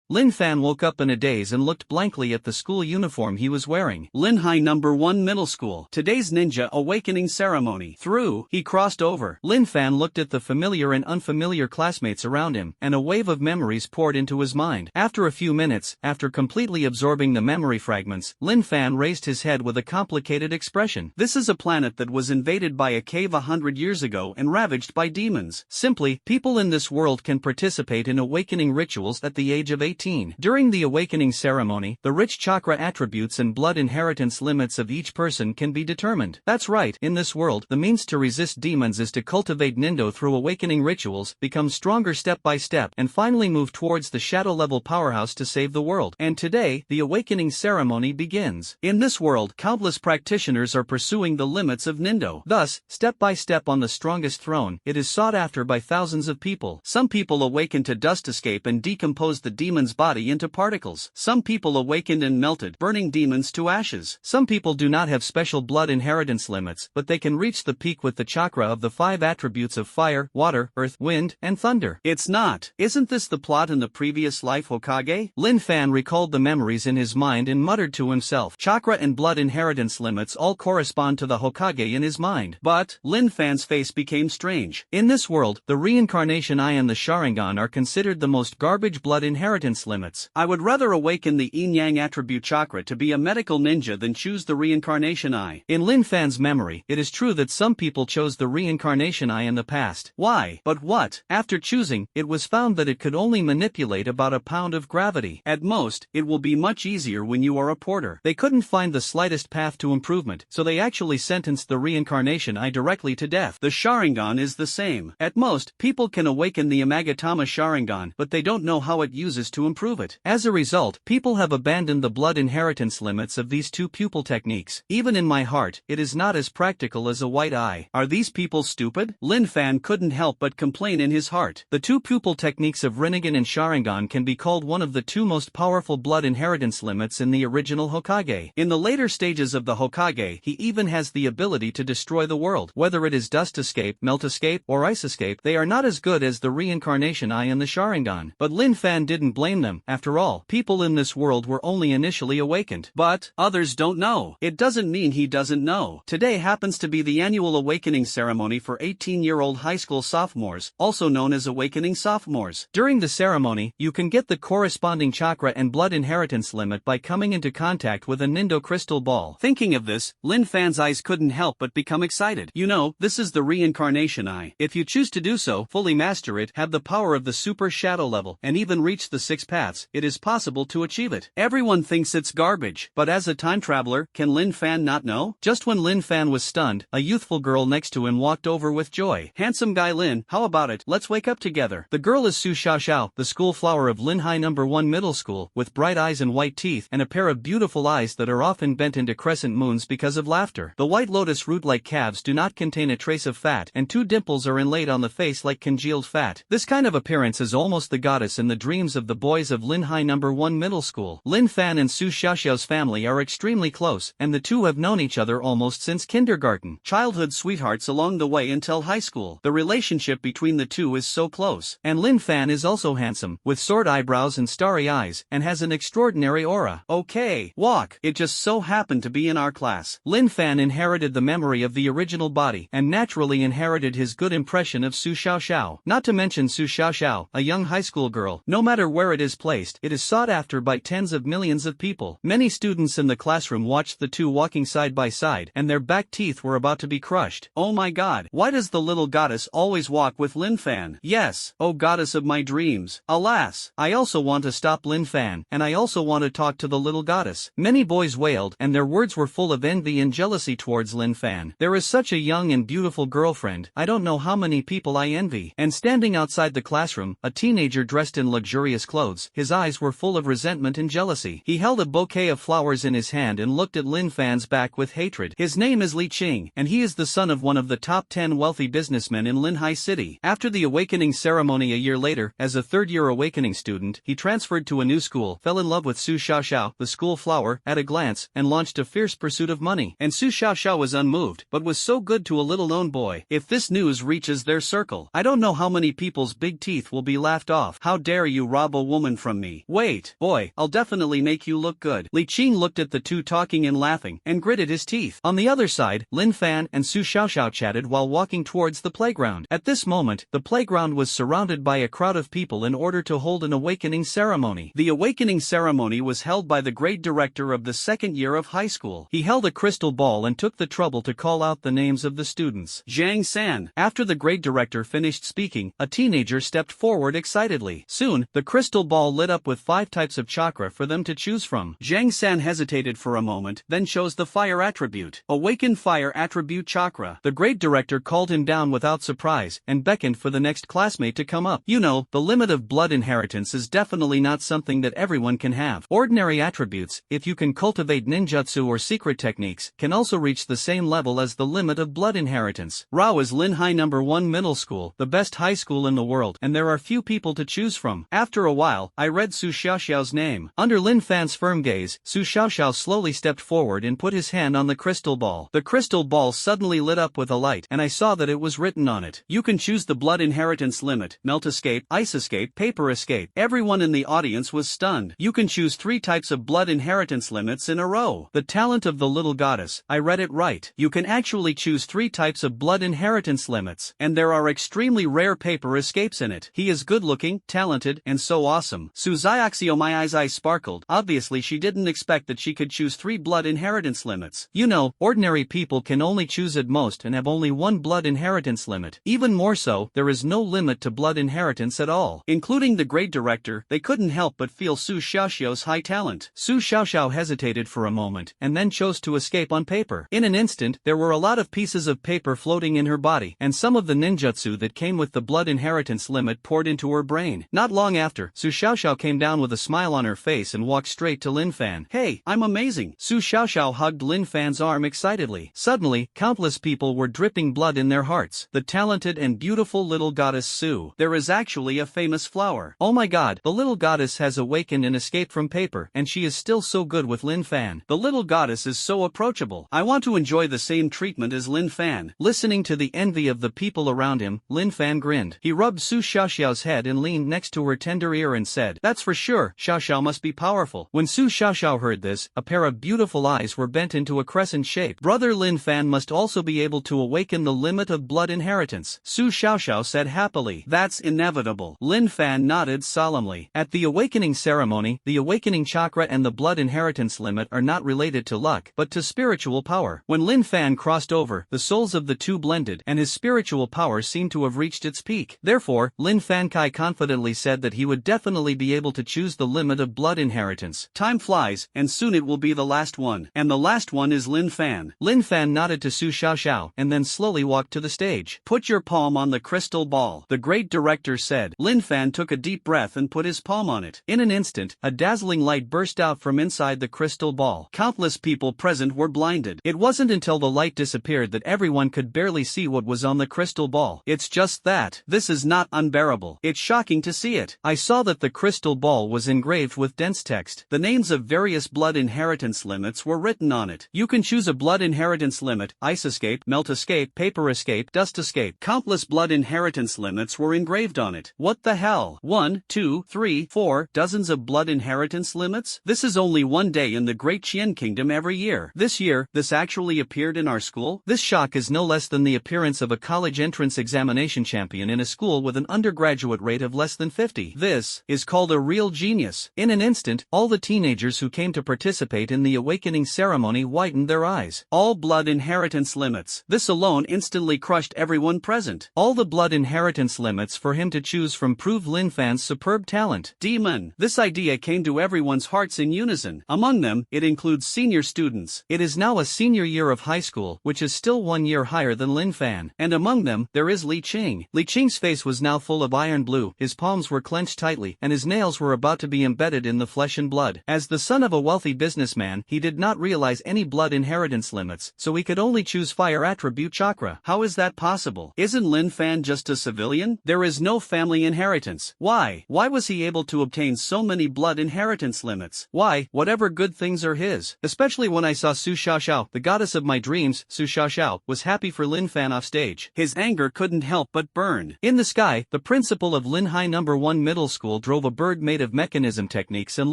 Lin Fan woke up in a daze and looked blankly at the school uniform he was wearing. Linhai number 1 Middle School. Today's ninja awakening ceremony. Through, he crossed over. Lin Fan looked at the familiar and unfamiliar classmates around him, and a wave of memories poured into his mind. After a few minutes, after completely absorbing the memory fragments, Lin Fan raised his head with a complicated expression. This is a planet that was invaded by a cave 100 years ago and ravaged by demons. Simply, people in this world can participate in awakening rituals at the age of 18. During the awakening ceremony, the rich chakra attributes and blood inheritance limits of each person can be determined. That's right, in this world, the means to resist demons is to cultivate Nindo through awakening rituals, become stronger step by step, and finally move towards the shadow-level powerhouse to save the world. And today, the awakening ceremony begins. In this world, countless practitioners are pursuing the limits of Nindo. Thus, step by step on the strongest throne, it is sought after by thousands of people. Some people awaken to dust escape and decompose the demon's body into particles. Some people awakened and melted, burning demons to ashes. Some people do not have special blood inheritance limits, but they can reach the peak with the chakra of the 5 attributes of fire, water, earth, wind, and thunder. It's not. Isn't this the plot in the previous life Hokage? Lin Fan recalled the memories in his mind and muttered to himself. Chakra and blood inheritance limits all correspond to the Hokage in his mind. But, Lin Fan's face became strange. In this world, the reincarnation eye and the Sharingan are considered the most garbage blood inheritance limits. I would rather awaken the yin-yang attribute chakra to be a medical ninja than choose the reincarnation eye. In Lin Fan's memory, it is true that some people chose the reincarnation eye in the past. Why? But what? After choosing, it was found that it could only manipulate about a pound of gravity. At most, it will be much easier when you are a porter. They couldn't find the slightest path to improvement, so they actually sentenced the reincarnation eye directly to death. The Sharingan is the same. At most, people can awaken the Amagatama Sharingan, but they don't know how it uses to improve it. As a result, people have abandoned the blood inheritance limits of these two pupil techniques. Even in my heart, it is not as practical as a white eye. Are these people stupid? Lin Fan couldn't help but complain in his heart. The two pupil techniques of Rinnegan and Sharingan can be called one of the two most powerful blood inheritance limits in the original Hokage. In the later stages of the Hokage, he even has the ability to destroy the world. Whether it is dust escape, melt escape, or ice escape, they are not as good as the reincarnation eye and the Sharingan. But Lin Fan didn't blame them. After all, people in this world were only initially awakened. But others don't know. It doesn't mean he doesn't know. Today happens to be the annual awakening ceremony for 18-year-old high school sophomores, also known as awakening sophomores. During the ceremony, you can get the corresponding chakra and blood inheritance limit by coming into contact with a Nindo crystal ball. Thinking of this, Lin Fan's eyes couldn't help but become excited. You know, this is the reincarnation eye. If you choose to do so, fully master it, have the power of the super shadow level, and even reach the 6 paths, it is possible to achieve it. Everyone thinks it's garbage, but as a time traveler, can Lin Fan not know? Just when Lin Fan was stunned, a youthful girl next to him walked over with joy. Handsome guy Lin, how about it? Let's wake up together. The girl is Su Xiaoxiao, the school flower of Linhai number 1 Middle School, with bright eyes and white teeth, and a pair of beautiful eyes that are often bent into crescent moons because of laughter. The white lotus root-like calves do not contain a trace of fat, and 2 dimples are inlaid on the face like congealed fat. This kind of appearance is almost the goddess in the dreams of the boys of Linhai number 1 Middle School. Lin Fan and Su Xiaoxiao's family are extremely close, and the two have known each other almost since kindergarten. Childhood sweethearts along the way until high school. The relationship between the two is so close. And Lin Fan is also handsome, with sword eyebrows and starry eyes, and has an extraordinary aura. Okay, walk. It just so happened to be in our class. Lin Fan inherited the memory of the original body, and naturally inherited his good impression of Su Xiaoxiao. Not to mention Su Xiaoxiao, a young high school girl. No matter where it is placed, it is sought after by tens of millions of people. Many students in the classroom watched the two walking side by side, and their back teeth were about to be crushed. Oh my god, why does the little goddess always walk with Lin Fan? Yes, oh goddess of my dreams. Alas, I also want to stop Lin Fan, and I also want to talk to the little goddess. Many boys wailed, and their words were full of envy and jealousy towards Lin Fan. There is such a young and beautiful girlfriend, I don't know how many people I envy. And standing outside the classroom, a teenager dressed in luxurious clothes, his eyes were full of resentment and jealousy. He held a bouquet of flowers in his hand and looked at Lin Fan's back with hatred. His name is Li Ching, and he is the son of one of the top 10 wealthy businessmen in Linhai City. After the awakening ceremony a year later, as a third-year awakening student, he transferred to a new school, fell in love with Su Xiaoxiao, the school flower, at a glance, and launched a fierce pursuit of money. And Su Xiaoxiao was unmoved, but was so good to a little-known boy. If this news reaches their circle, I don't know how many people's big teeth will be laughed off. How dare you rob a woman? woman from me. Wait, boy, I'll definitely make you look good. Li Ching looked at the two talking and laughing, and gritted his teeth. On the other side, Lin Fan and Su Xiaoxiao chatted while walking towards the playground. At this moment, the playground was surrounded by a crowd of people in order to hold an awakening ceremony. The awakening ceremony was held by the grade director of the second year of high school. He held a crystal ball and took the trouble to call out the names of the students. Zhang San. After the grade director finished speaking, a teenager stepped forward excitedly. Soon, the crystal ball lit up with 5 types of chakra for them to choose from. Zhang San hesitated for a moment, then chose the fire attribute. Awaken fire attribute chakra. The grade director called him down without surprise, and beckoned for the next classmate to come up. You know, the limit of blood inheritance is definitely not something that everyone can have. Ordinary attributes, if you can cultivate ninjutsu or secret techniques, can also reach the same level as the limit of blood inheritance. Rao is Lin High No. 1 Middle School, the best high school in the world, and there are few people to choose from. After a while, I read Su Xiaoxiao's name. Under Lin Fan's firm gaze, Su Xiaoxiao slowly stepped forward and put his hand on the crystal ball. The crystal ball suddenly lit up with a light, and I saw that it was written on it. You can choose the blood inheritance limit: melt escape, ice escape, paper escape. Everyone in the audience was stunned. You can choose 3 types of blood inheritance limits in a row. The talent of the little goddess. I read it right. You can actually choose 3 types of blood inheritance limits, and there are extremely rare paper escapes in it. He is good looking, talented, and so awesome. Su Xiaoxiao, my eyes sparkled. Obviously she didn't expect that she could choose 3 blood inheritance limits. You know, ordinary people can only choose at most and have only 1 blood inheritance limit. Even more so, there is no limit to blood inheritance at all. Including the grade director, they couldn't help but feel Su Xiaoxiao's high talent. Su Xiaoxiao hesitated for a moment, and then chose to escape on paper. In an instant, there were a lot of pieces of paper floating in her body, and some of the ninjutsu that came with the blood inheritance limit poured into her brain. Not long after, Su Xiaoxiao came down with a smile on her face and walked straight to Lin Fan. Hey, I'm amazing. Su Xiaoxiao hugged Lin Fan's arm excitedly. Suddenly, countless people were dripping blood in their hearts. The talented and beautiful little goddess Su. There is actually a famous flower. Oh my god, the little goddess has awakened and escaped from paper, and she is still so good with Lin Fan. The little goddess is so approachable. I want to enjoy the same treatment as Lin Fan. Listening to the envy of the people around him, Lin Fan grinned. He rubbed Su Xiaoxiao's head and leaned next to her tender ear and said, "That's for sure, Xiaoxiao must be powerful." When Su Xiaoxiao heard this, a pair of beautiful eyes were bent into a crescent shape. Brother Lin Fan must also be able to awaken the limit of blood inheritance, Su Xiaoxiao said happily. That's inevitable. Lin Fan nodded solemnly. At the awakening ceremony, the awakening chakra and the blood inheritance limit are not related to luck, but to spiritual power. When Lin Fan crossed over, the souls of the two blended, and his spiritual power seemed to have reached its peak. Therefore, Lin Fan confidently said that he would definitely be able to choose the limit of blood inheritance. Time flies, and soon it will be the last one. And the last one is Lin Fan. Lin Fan nodded to Su Xiaoxiao, and then slowly walked to the stage. Put your palm on the crystal ball, the great director said. Lin Fan took a deep breath and put his palm on it. In an instant, a dazzling light burst out from inside the crystal ball. Countless people present were blinded. It wasn't until the light disappeared that everyone could barely see what was on the crystal ball. It's just that. This is not unbearable. It's shocking to see it. I saw that the crystal ball was engraved with dense text. The names of various blood inheritance limits were written on it. You can choose a blood inheritance limit: ice escape, melt escape, paper escape, dust escape. Countless blood inheritance limits were engraved on it. What the hell? 1, 2, 3, 4 dozens of blood inheritance limits? This is only one day in the Great Qian Kingdom every year. This year, this actually appeared in our school? This shock is no less than the appearance of a college entrance examination champion in a school with an undergraduate rate of less than 50. This is called a real genius. In an instant, all the teenagers who came to participate in the awakening ceremony widened their eyes. All blood inheritance limits. This alone instantly crushed everyone present. All the blood inheritance limits for him to choose from proved Lin Fan's superb talent. Demon. This idea came to everyone's hearts in unison. Among them, it includes senior students. It is now a senior year of high school, which is still 1 year higher than Lin Fan. And among them, there is Li Ching. Li Ching's face was now full of iron blue, his palms were clenched tightly, and his nails were about to be embedded in the flesh and blood. As the son of a wealthy businessman, he did not realize any blood inheritance limits, so he could only choose fire attribute chakra. How is that possible? Isn't Lin Fan just a civilian? There is no family inheritance. Why? Why was he able to obtain so many blood inheritance limits? Why, whatever good things are his. Especially when I saw Su Xiaoxiao, the goddess of my dreams. Su Xiaoxiao was happy for Lin Fan off stage. His anger couldn't help but burn. In the sky, the principal of Lin High No. 1 Middle School drove a bird made of mechanism techniques and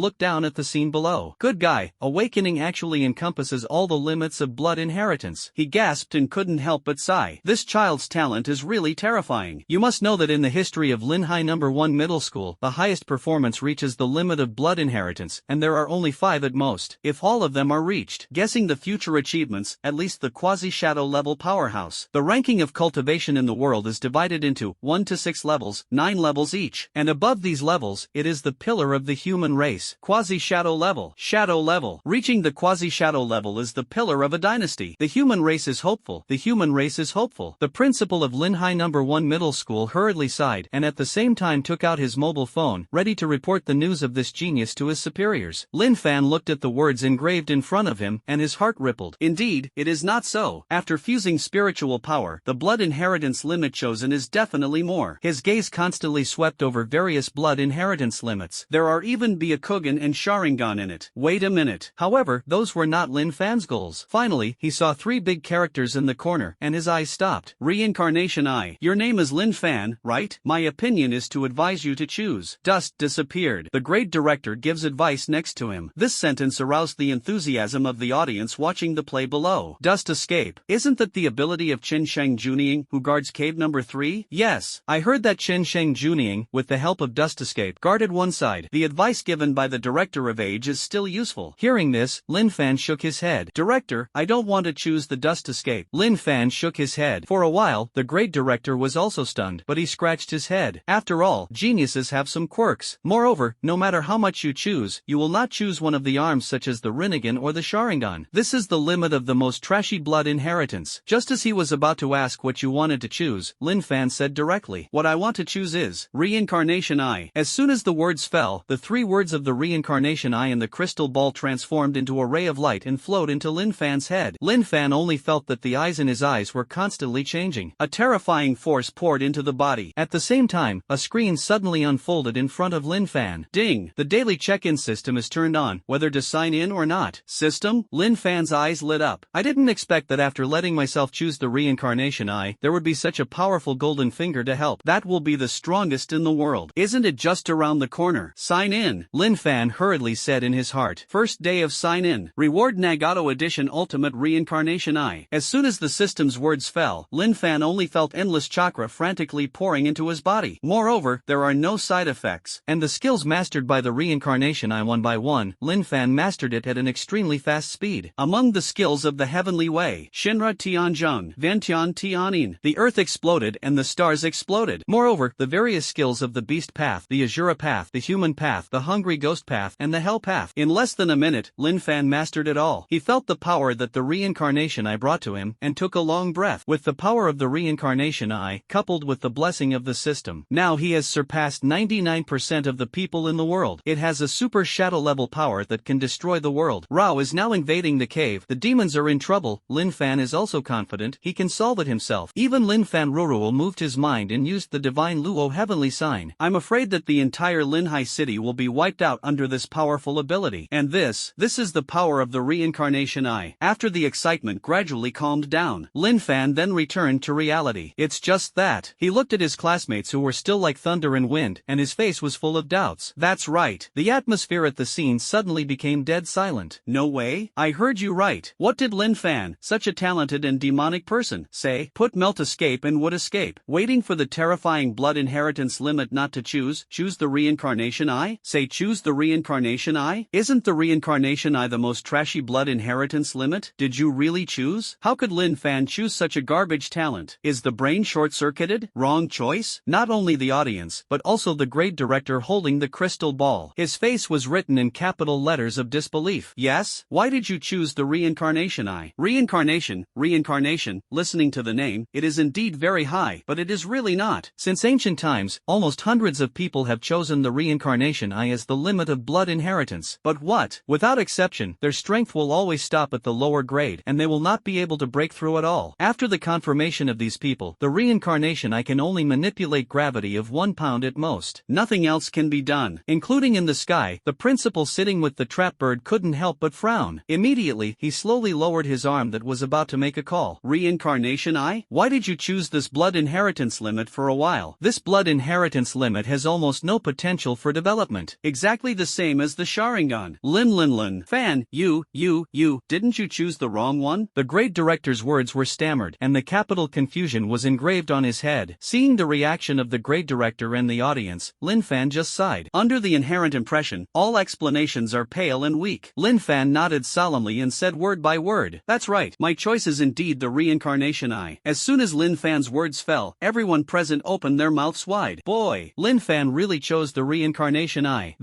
looked down at the scene below. Good guy, awakening actually encompasses all the limits of blood inheritance. He gasped and couldn't help but sigh. This child's talent is really terrifying. You must know that in the history of Lin High No. 1 Middle School, the highest performance reaches the limit of blood inheritance, and there are only 5 at most. If all of them are reached, guessing the future achievements, at least the quasi-shadow level powerhouse. The ranking of cultivation in the world is divided into 1 to 6 levels, 9 levels each, and above these levels, it is the pillar of the human race. Quasi-shadow level. Shadow level. Reaching the quasi-shadow level is the pillar of a dynasty. The human race is hopeful. The human race is hopeful. The principal of Lin High No. 1 Middle School hurriedly sighed and at the same time took out his mobile phone, ready to report the news of this genius to his superiors. Lin Fan looked at the words engraved in front of him and his heart rippled. Indeed, it is not so. After fusing spiritual power, the blood inheritance limit chosen is definitely more. His gaze constantly swept over various blood inheritance limits. There are even Byakugan and Sharingan in it. Wait a minute. However, those were not Lin Fan's goals. Finally, he saw 3 big characters in the corner, and his eyes stopped. Reincarnation Eye. Your name is Lin Fan, right? My opinion is to advise you to choose. Dust disappeared. The great director gives advice next to him. This sentence aroused the enthusiasm of the audience watching the play below. Dust escape. Isn't that the ability of Chen Sheng Junying, who guards cave number 3? Yes. I heard that Chen Sheng Junying, with the help of dust escape, guarded one side. The advice given by the director of age is still useful. Hearing this, Lin Fan shook his head. Director, I don't want to choose the dust escape. Lin Fan shook his head. For a while, the great director was also stunned, but he scratched his head. After all, geniuses have some quirks. Moreover, no matter how much you choose, you will not choose one of the arms such as the Rinnegan or the Sharingan. This is the limit of the most trashy blood inheritance. Just as he was about to ask what you wanted to choose, Lin Fan said directly, what I want to choose is Reincarnation Eye. As soon as the words fell, the 3 words of the Reincarnation Eye and the crystal ball transformed into a ray of light and flowed into Lin Fan's head. Lin Fan only felt that the eyes in his eyes were constantly changing. A terrifying force poured into the body. At the same time, a screen suddenly unfolded in front of Lin Fan. Ding! The daily check-in system is turned on, whether to sign in or not. System? Lin Fan's eyes lit up. I didn't expect that after letting myself choose the Reincarnation Eye, there would be such a powerful golden finger to help. That will be the strongest in the world. Isn't it just around the corner? Sign in. Lin Fan hurriedly said in his heart. First day of sign in. Reward Nagato Edition Ultimate Reincarnation Eye. As soon as the system's words fell, Lin Fan only felt endless chakra frantically pouring into his body. Moreover, there are no side effects. And the skills mastered by the Reincarnation Eye one by one, Lin Fan mastered it at an extremely fast speed. Among the skills of the Heavenly Way, Shinra Tianzheng, Ventian Tianin, the earth exploded and the stars exploded. Moreover, the various skills of the Beast Path, the Azura Path, the Human Path, the Hungry Ghost Path, and the Hell Path. In less than a minute, Lin Fan mastered it all. He felt the power that the Reincarnation Eye brought to him, and took a long breath. With the power of the Reincarnation Eye, coupled with the blessing of the system, now he has surpassed 99% of the people in the world. It has a super shadow level power that can destroy the world. Rao is now invading the cave. The demons are in trouble. Lin Fan is also confident he can solve it himself. Even Lin Fan Ruruo moved his mind and used the divine Luo heavenly sign. I'm afraid that the entire Linhai city will be wiped out under this powerful ability. And this is the power of the Reincarnation Eye. After the excitement gradually calmed down, Lin Fan then returned to reality. It's just that. He looked at his classmates who were still like thunder and wind, and his face was full of doubts. That's right. The atmosphere at the scene suddenly became dead silent. No way? I heard you right. What did Lin Fan, such a talented and demonic person, say? Put melt escape and would escape. Waiting for the terrifying blood inheritance limit not to choose the Reincarnation Eye? Say choose the Reincarnation Eye? Isn't the Reincarnation Eye the most trashy blood inheritance limit? Did you really choose? How could Lin Fan choose such a garbage talent? Is the brain short-circuited? Wrong choice? Not only the audience, but also the great director holding the crystal ball. His face was written in capital letters of disbelief. Yes? Why did you choose the Reincarnation Eye? Reincarnation, listening to the name, it is indeed very high, but it is really not. Since ancient times, almost hundreds of people have chosen the Reincarnation Eye as the limit of blood inheritance. But what? Without exception, their strength will always stop at the lower grade, and they will not be able to break through at all. After the confirmation of these people, the Reincarnation Eye can only manipulate gravity of 1 pound at most. Nothing else can be done. Including in the sky, the principal sitting with the trap bird couldn't help but frown. Immediately, he slowly lowered his arm that was about to make a call. Reincarnation Eye? Why did you choose this blood inheritance limit for a while? This blood inheritance limit has almost no potential for development. Exactly the same as the Sharingan. Lin Fan, you, didn't you choose the wrong one? The great director's words were stammered, and the capital confusion was engraved on his head. Seeing the reaction of the great director and the audience, Lin Fan just sighed. Under the inherent impression, all explanations are pale and weak. Lin Fan nodded solemnly and said word by word, "That's right, my choice is indeed the reincarnation eye." As soon as Lin Fan's words fell, everyone present opened their mouths wide. Boy, Lin Fan really chose the reincarnation eye.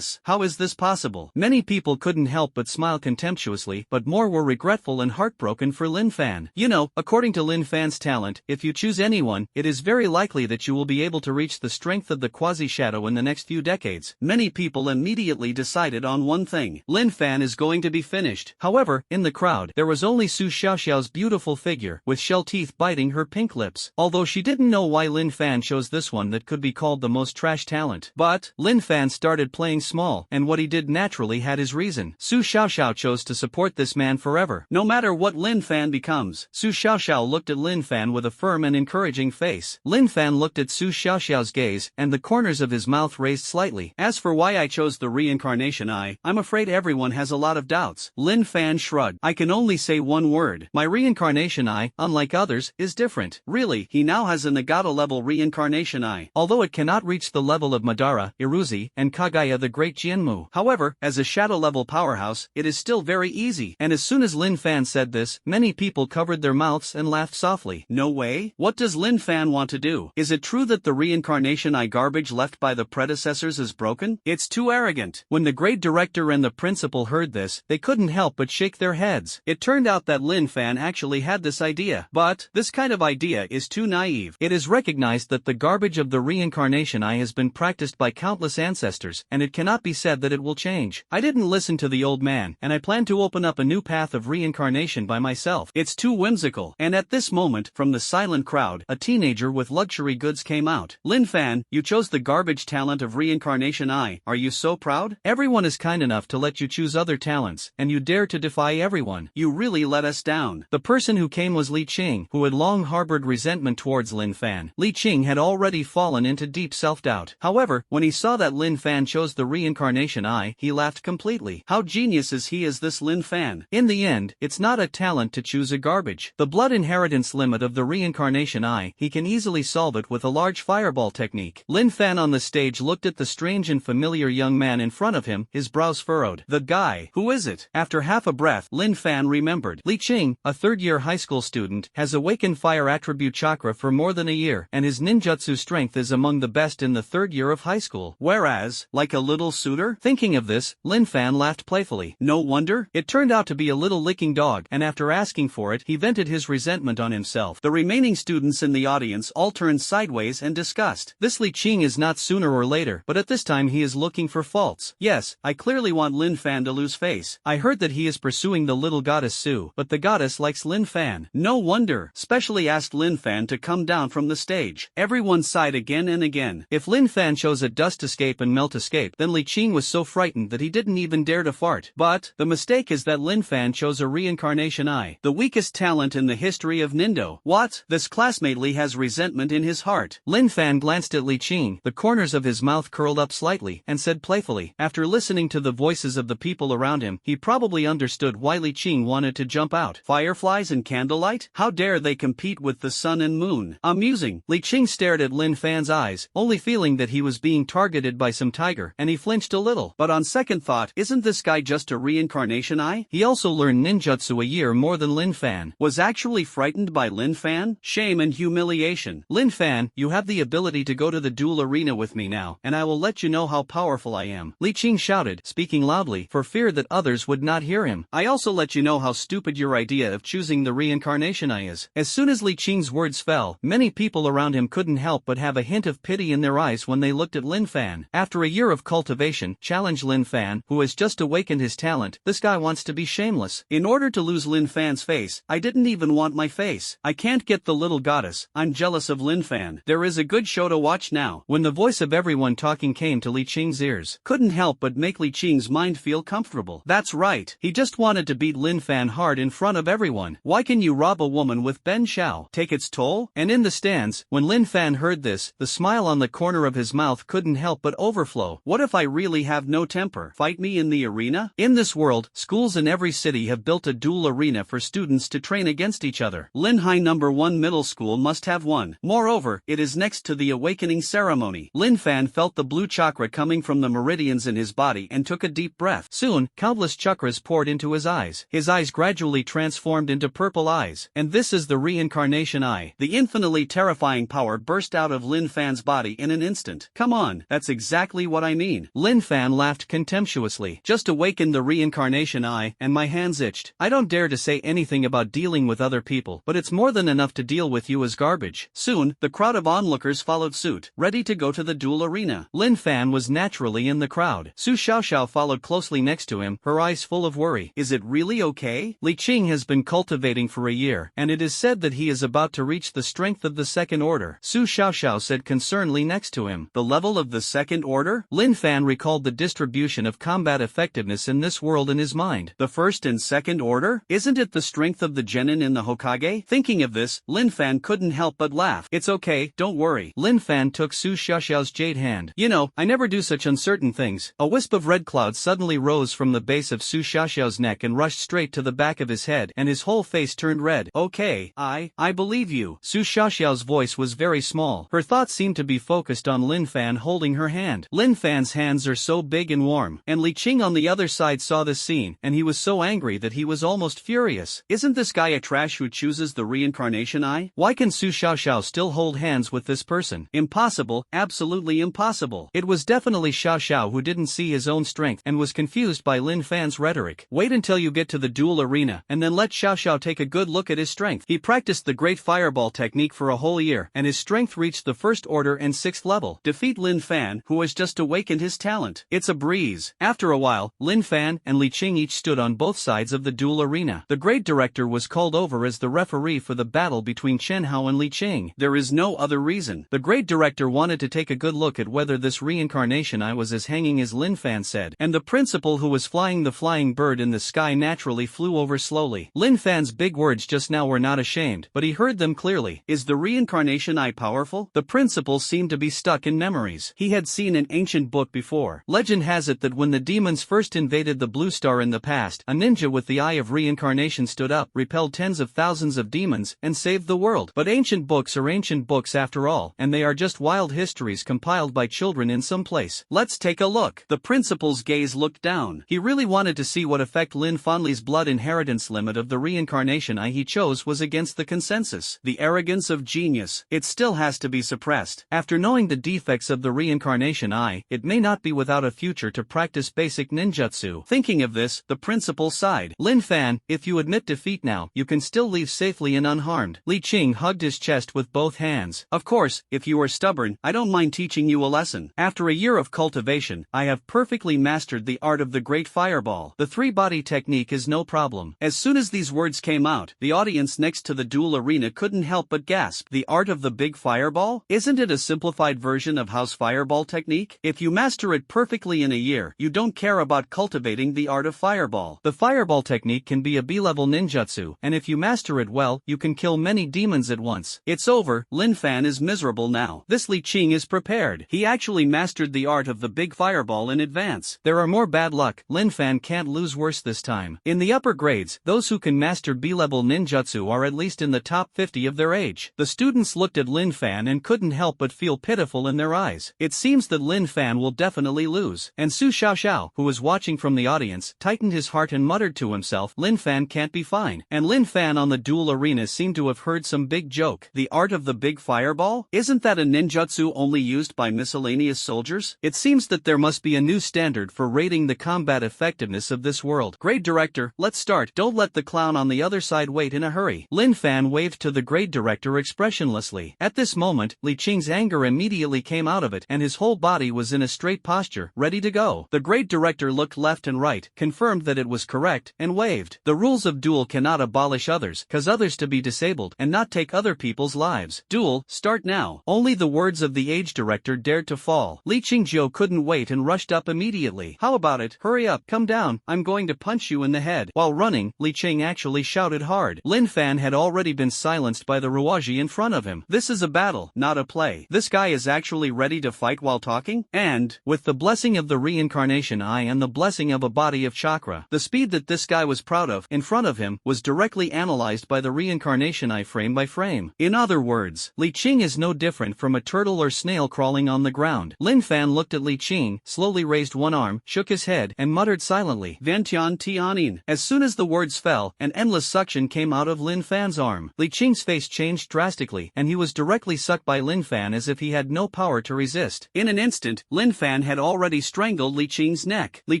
How is this possible? Many people couldn't help but smile contemptuously, but more were regretful and heartbroken for Lin Fan. You know, according to Lin Fan's talent, if you choose anyone, it is very likely that you will be able to reach the strength of the quasi-shadow in the next few decades. Many people immediately decided on one thing: Lin Fan is going to be finished. However, in the crowd, there was only Su Xiaoxiao's beautiful figure, with shell teeth biting her pink lips. Although she didn't know why Lin Fan chose this one that could be called the most trash talent. But Lin Fan started playing small, and what he did naturally had his reason. Su Xiaoxiao chose to support this man forever, no matter what Lin Fan becomes. Su Xiaoxiao looked at Lin Fan with a firm and encouraging face. Lin Fan looked at Su Xiaoxiao's gaze, and the corners of his mouth raised slightly. As for why I chose the reincarnation eye, I'm afraid everyone has a lot of doubts. Lin Fan shrugged. I can only say one word. My reincarnation eye, unlike others, is different. Really, he now has a Nagata-level reincarnation eye, although it cannot reach the level of Madara, Iruzi, and Kagaya the Great Jianmu. However, as a shadow-level powerhouse, it is still very easy. And as soon as Lin Fan said this, many people covered their mouths and laughed softly. No way? What does Lin Fan want to do? Is it true that the reincarnation eye garbage left by the predecessors is broken? It's too arrogant. When the great director and the principal heard this, they couldn't help but shake their heads. It turned out that Lin Fan actually had this idea. But this kind of idea is too naive. It is recognized that the garbage of the reincarnation eye has been practiced by countless ancestors, and it cannot be said that it will change. I didn't listen to the old man, and I plan to open up a new path of reincarnation by myself. It's too whimsical. And at this moment, from the silent crowd, a teenager with luxury goods came out. Lin Fan, you chose the garbage talent of reincarnation eye. Are you so proud? Everyone is kind enough to let you choose other talents, and you dare to defy everyone. You really let us down. The person who came was Li Ching, who had long harbored resentment towards Lin Fan. Li Ching had already fallen into deep self-doubt. However, when he saw that Lin Fan chose the reincarnation eye, he laughed completely. How genius is he as this Lin Fan? In the end, it's not a talent to choose a garbage. The blood inheritance limit of the reincarnation eye, he can easily solve it with a large fireball technique. Lin Fan on the stage looked at the strange and familiar young man in front of him, his brows furrowed. The guy. Who is it? After half a breath, Lin Fan remembered. Li Ching, a third-year high school student, has awakened fire attribute chakra for more than a year, and his ninjutsu strength is among the best in the third year of high school. Whereas, like a little suitor? Thinking of this, Lin Fan laughed playfully. No wonder. It turned out to be a little licking dog, and after asking for it, he vented his resentment on himself. The remaining students in the audience all turned sideways and discussed. This Li Ching is not sooner or later, but at this time he is looking for faults. Yes, I clearly want Lin Fan to lose face. I heard that he is pursuing the little goddess Su, but the goddess likes Lin Fan. No wonder. Specially asked Lin Fan to come down from the stage. Everyone sighed again and again. If Lin Fan chose a dust escape and melt escape, then Li Ching was so frightened that he didn't even dare to fart. But the mistake is that Lin Fan chose a reincarnation eye, the weakest talent in the history of Nindo. What? This classmate Li has resentment in his heart. Lin Fan glanced at Li Ching, the corners of his mouth curled up slightly, and said playfully. After listening to the voices of the people around him, he probably understood why Li Ching wanted to jump out. Fireflies and candlelight? How dare they compete with the sun and moon? Amusing. Li Ching stared at Lin Fan's eyes, only feeling that he was being targeted by some tiger, and he flinched a little. But on second thought, isn't this guy just a reincarnation eye? He also learned ninjutsu a year more than Lin Fan. Was actually frightened by Lin Fan? Shame and humiliation. Lin Fan, you have the ability to go to the duel arena with me now, and I will let you know how powerful I am. Li Ching shouted, speaking loudly, for fear that others would not hear him. I also let you know how stupid your idea of choosing the reincarnation eye is. As soon as Li Ching's words fell, many people around him couldn't help but have a hint of pity in their eyes when they looked at Lin Fan. After a year of cultivation, challenge Lin Fan, who has just awakened his talent. This guy wants to be shameless. In order to lose Lin Fan's face, I didn't even want my face. I can't get the little goddess. I'm jealous of Lin Fan. There is a good show to watch now. When the voice of everyone talking came to Li Ching's ears, couldn't help but make Li Ching's mind feel comfortable. That's right. He just wanted to beat Lin Fan hard in front of everyone. Why can you rob a woman with Ben Shao? Take its toll? And in the stands, when Lin Fan heard this, the smile on the corner of his mouth couldn't help but overflow. What if I really have no temper? Fight me in the arena? In this world, schools in every city have built a duel arena for students to train against each other. Lin High No. 1 Middle School must have one. Moreover, it is next to the awakening ceremony. Lin Fan felt the blue chakra coming from the meridians in his body and took a deep breath. Soon, countless chakras poured into his eyes. His eyes gradually transformed into purple eyes. And this is the reincarnation eye. The infinitely terrifying power burst out of Lin Fan's body in an instant. Come on, that's exactly what I mean. Lin Fan laughed contemptuously. Just awakened the reincarnation eye, and my hands itched. I don't dare to say anything about dealing with other people, but it's more than enough to deal with you as garbage. Soon, the crowd of onlookers followed suit, ready to go to the duel arena. Lin Fan was naturally in the crowd. Su Xiaoxiao followed closely next to him, her eyes full of worry. Is it really okay? Li Ching has been cultivating for a year, and it is said that he is about to reach the strength of the second order. Su Xiaoxiao said concernedly next to him. The level of the second order? Lin Fan recalled the distribution of combat effectiveness in this world in his mind. The first and second order? Isn't it the strength of the genin in the Hokage? Thinking of this, Lin Fan couldn't help but laugh. It's okay, don't worry. Lin Fan took Su Xiaoxiao's jade hand. You know, I never do such uncertain things. A wisp of red cloud suddenly rose from the base of Su Xiaoxiao's neck and rushed straight to the back of his head, and his whole face turned red. Okay, I believe you. Su Xiaoxiao's voice was very small. Her thoughts seemed to be focused on Lin Fan holding her hand. Lin Fan's hands are so big and warm, and Li Ching on the other side saw this scene, and he was so angry that he was almost furious. Isn't this guy a trash who chooses the reincarnation eye? Why can Su Xiaoxiao still hold hands with this person? Impossible, absolutely impossible. It was definitely Xiaoxiao who didn't see his own strength and was confused by Lin Fan's rhetoric. Wait until you get to the duel arena, and then let Xiaoxiao take a good look at his strength. He practiced the great fireball technique for a whole year, and his strength reached the first order and sixth level. Defeat Lin Fan, who has just awakened his talent. It's a breeze. After a while, Lin Fan and Li Ching each stood on both sides of the duel arena. The great director was called over as the referee for the battle between Chen Hao and Li Ching. There is no other reason. The great director wanted to take a good look at whether this reincarnation eye was as hanging as Lin Fan said, and the principal who was flying the flying bird in the sky naturally flew over slowly. Lin Fan's big words just now were not ashamed, but he heard them clearly. Is the reincarnation eye powerful? The principal seemed to be stuck in memories. He had seen an ancient book before. Legend has it that when the demons first invaded the Blue Star in the past, a ninja with the eye of reincarnation stood up, repelled tens of thousands of demons, and saved the world. But ancient books are ancient books after all, and they are just wild histories compiled by children in some place. Let's take a look. The principal's gaze looked down. He really wanted to see what effect Lin Fanli's blood inheritance limit of the reincarnation eye he chose was against the consensus. The arrogance of genius. It still has to be suppressed. After knowing the defects of the reincarnation eye, it may not be without a future to practice basic ninjutsu. Thinking of this, the principal sighed. Lin Fan, if you admit defeat now, you can still leave safely and unharmed. Li Ching hugged his chest with both hands. Of course, if you are stubborn, I don't mind teaching you a lesson. After a year of cultivation, I have perfectly mastered the art of the great fireball. The three-body technique is no problem. As soon as these words came out, the audience next to the duel arena couldn't help but gasp. The art of the big fireball? Isn't it a simplified version of house fireball technique? If you master it perfectly in a year, you don't care about cultivating the art of fireball. The fireball technique can be a B-level ninjutsu, and if you master it well, you can kill many demons at once. It's over. Lin Fan is miserable now. This Li Ching is prepared. He actually mastered the art of the big fireball in advance. There are more bad luck. Lin Fan can't lose worse this time. In the upper grades, those who can master B-level ninjutsu are at least in the top 50 of their age. The students looked at Lin Fan and couldn't help but feel pitiful in their eyes. It seems that Lin Fan will definitely lose. And Su Xiaoxiao, who was watching from the audience, tightened his heart and muttered to himself, Lin Fan can't be fine. And Lin Fan on the duel arena seemed to have heard some big joke. The art of the big fireball? Isn't that a ninjutsu only used by miscellaneous soldiers? It seems that there must be a new standard for rating the combat effectiveness of this world. Great director, let's start. Don't let the clown on the other side wait in a hurry. Lin Fan waved to the great director expressionlessly. At this moment, Li Ching's anger immediately came out of it, and his whole body was in a straight posture, ready to go. The great director looked left and right, confirmed that it was correct, and waved. The rules of duel cannot abolish others, cause others to be disabled, and not take other people's lives. Duel, start now. Only the words of the age director dared to fall. Li Qingzhou couldn't wait and rushed up immediately. How about it? Hurry up, come down, I'm going to punch you in the head. While running, Li Qing actually shouted hard. Lin Fan had already been silenced by the Ruwaji in front of him. This is a battle, not a play. This guy is actually ready to fight while talking? And, with the blessing of the reincarnation eye and the blessing of a body of chakra, the speed that this guy was proud of, in front of him, was directly analyzed by the reincarnation eye frame by frame. In other words, Li Ching is no different from a turtle or snail crawling on the ground. Lin Fan looked at Li Ching, slowly raised one arm, shook his head, and muttered silently, Ventian Tianin. As soon as the words fell, an endless suction came out of Lin Fan's arm. Li Ching's face changed drastically, and he was directly sucked by Lin Fan as if he had no power to resist. In an instant, Lin Fan had already strangled Li Ching's neck. Li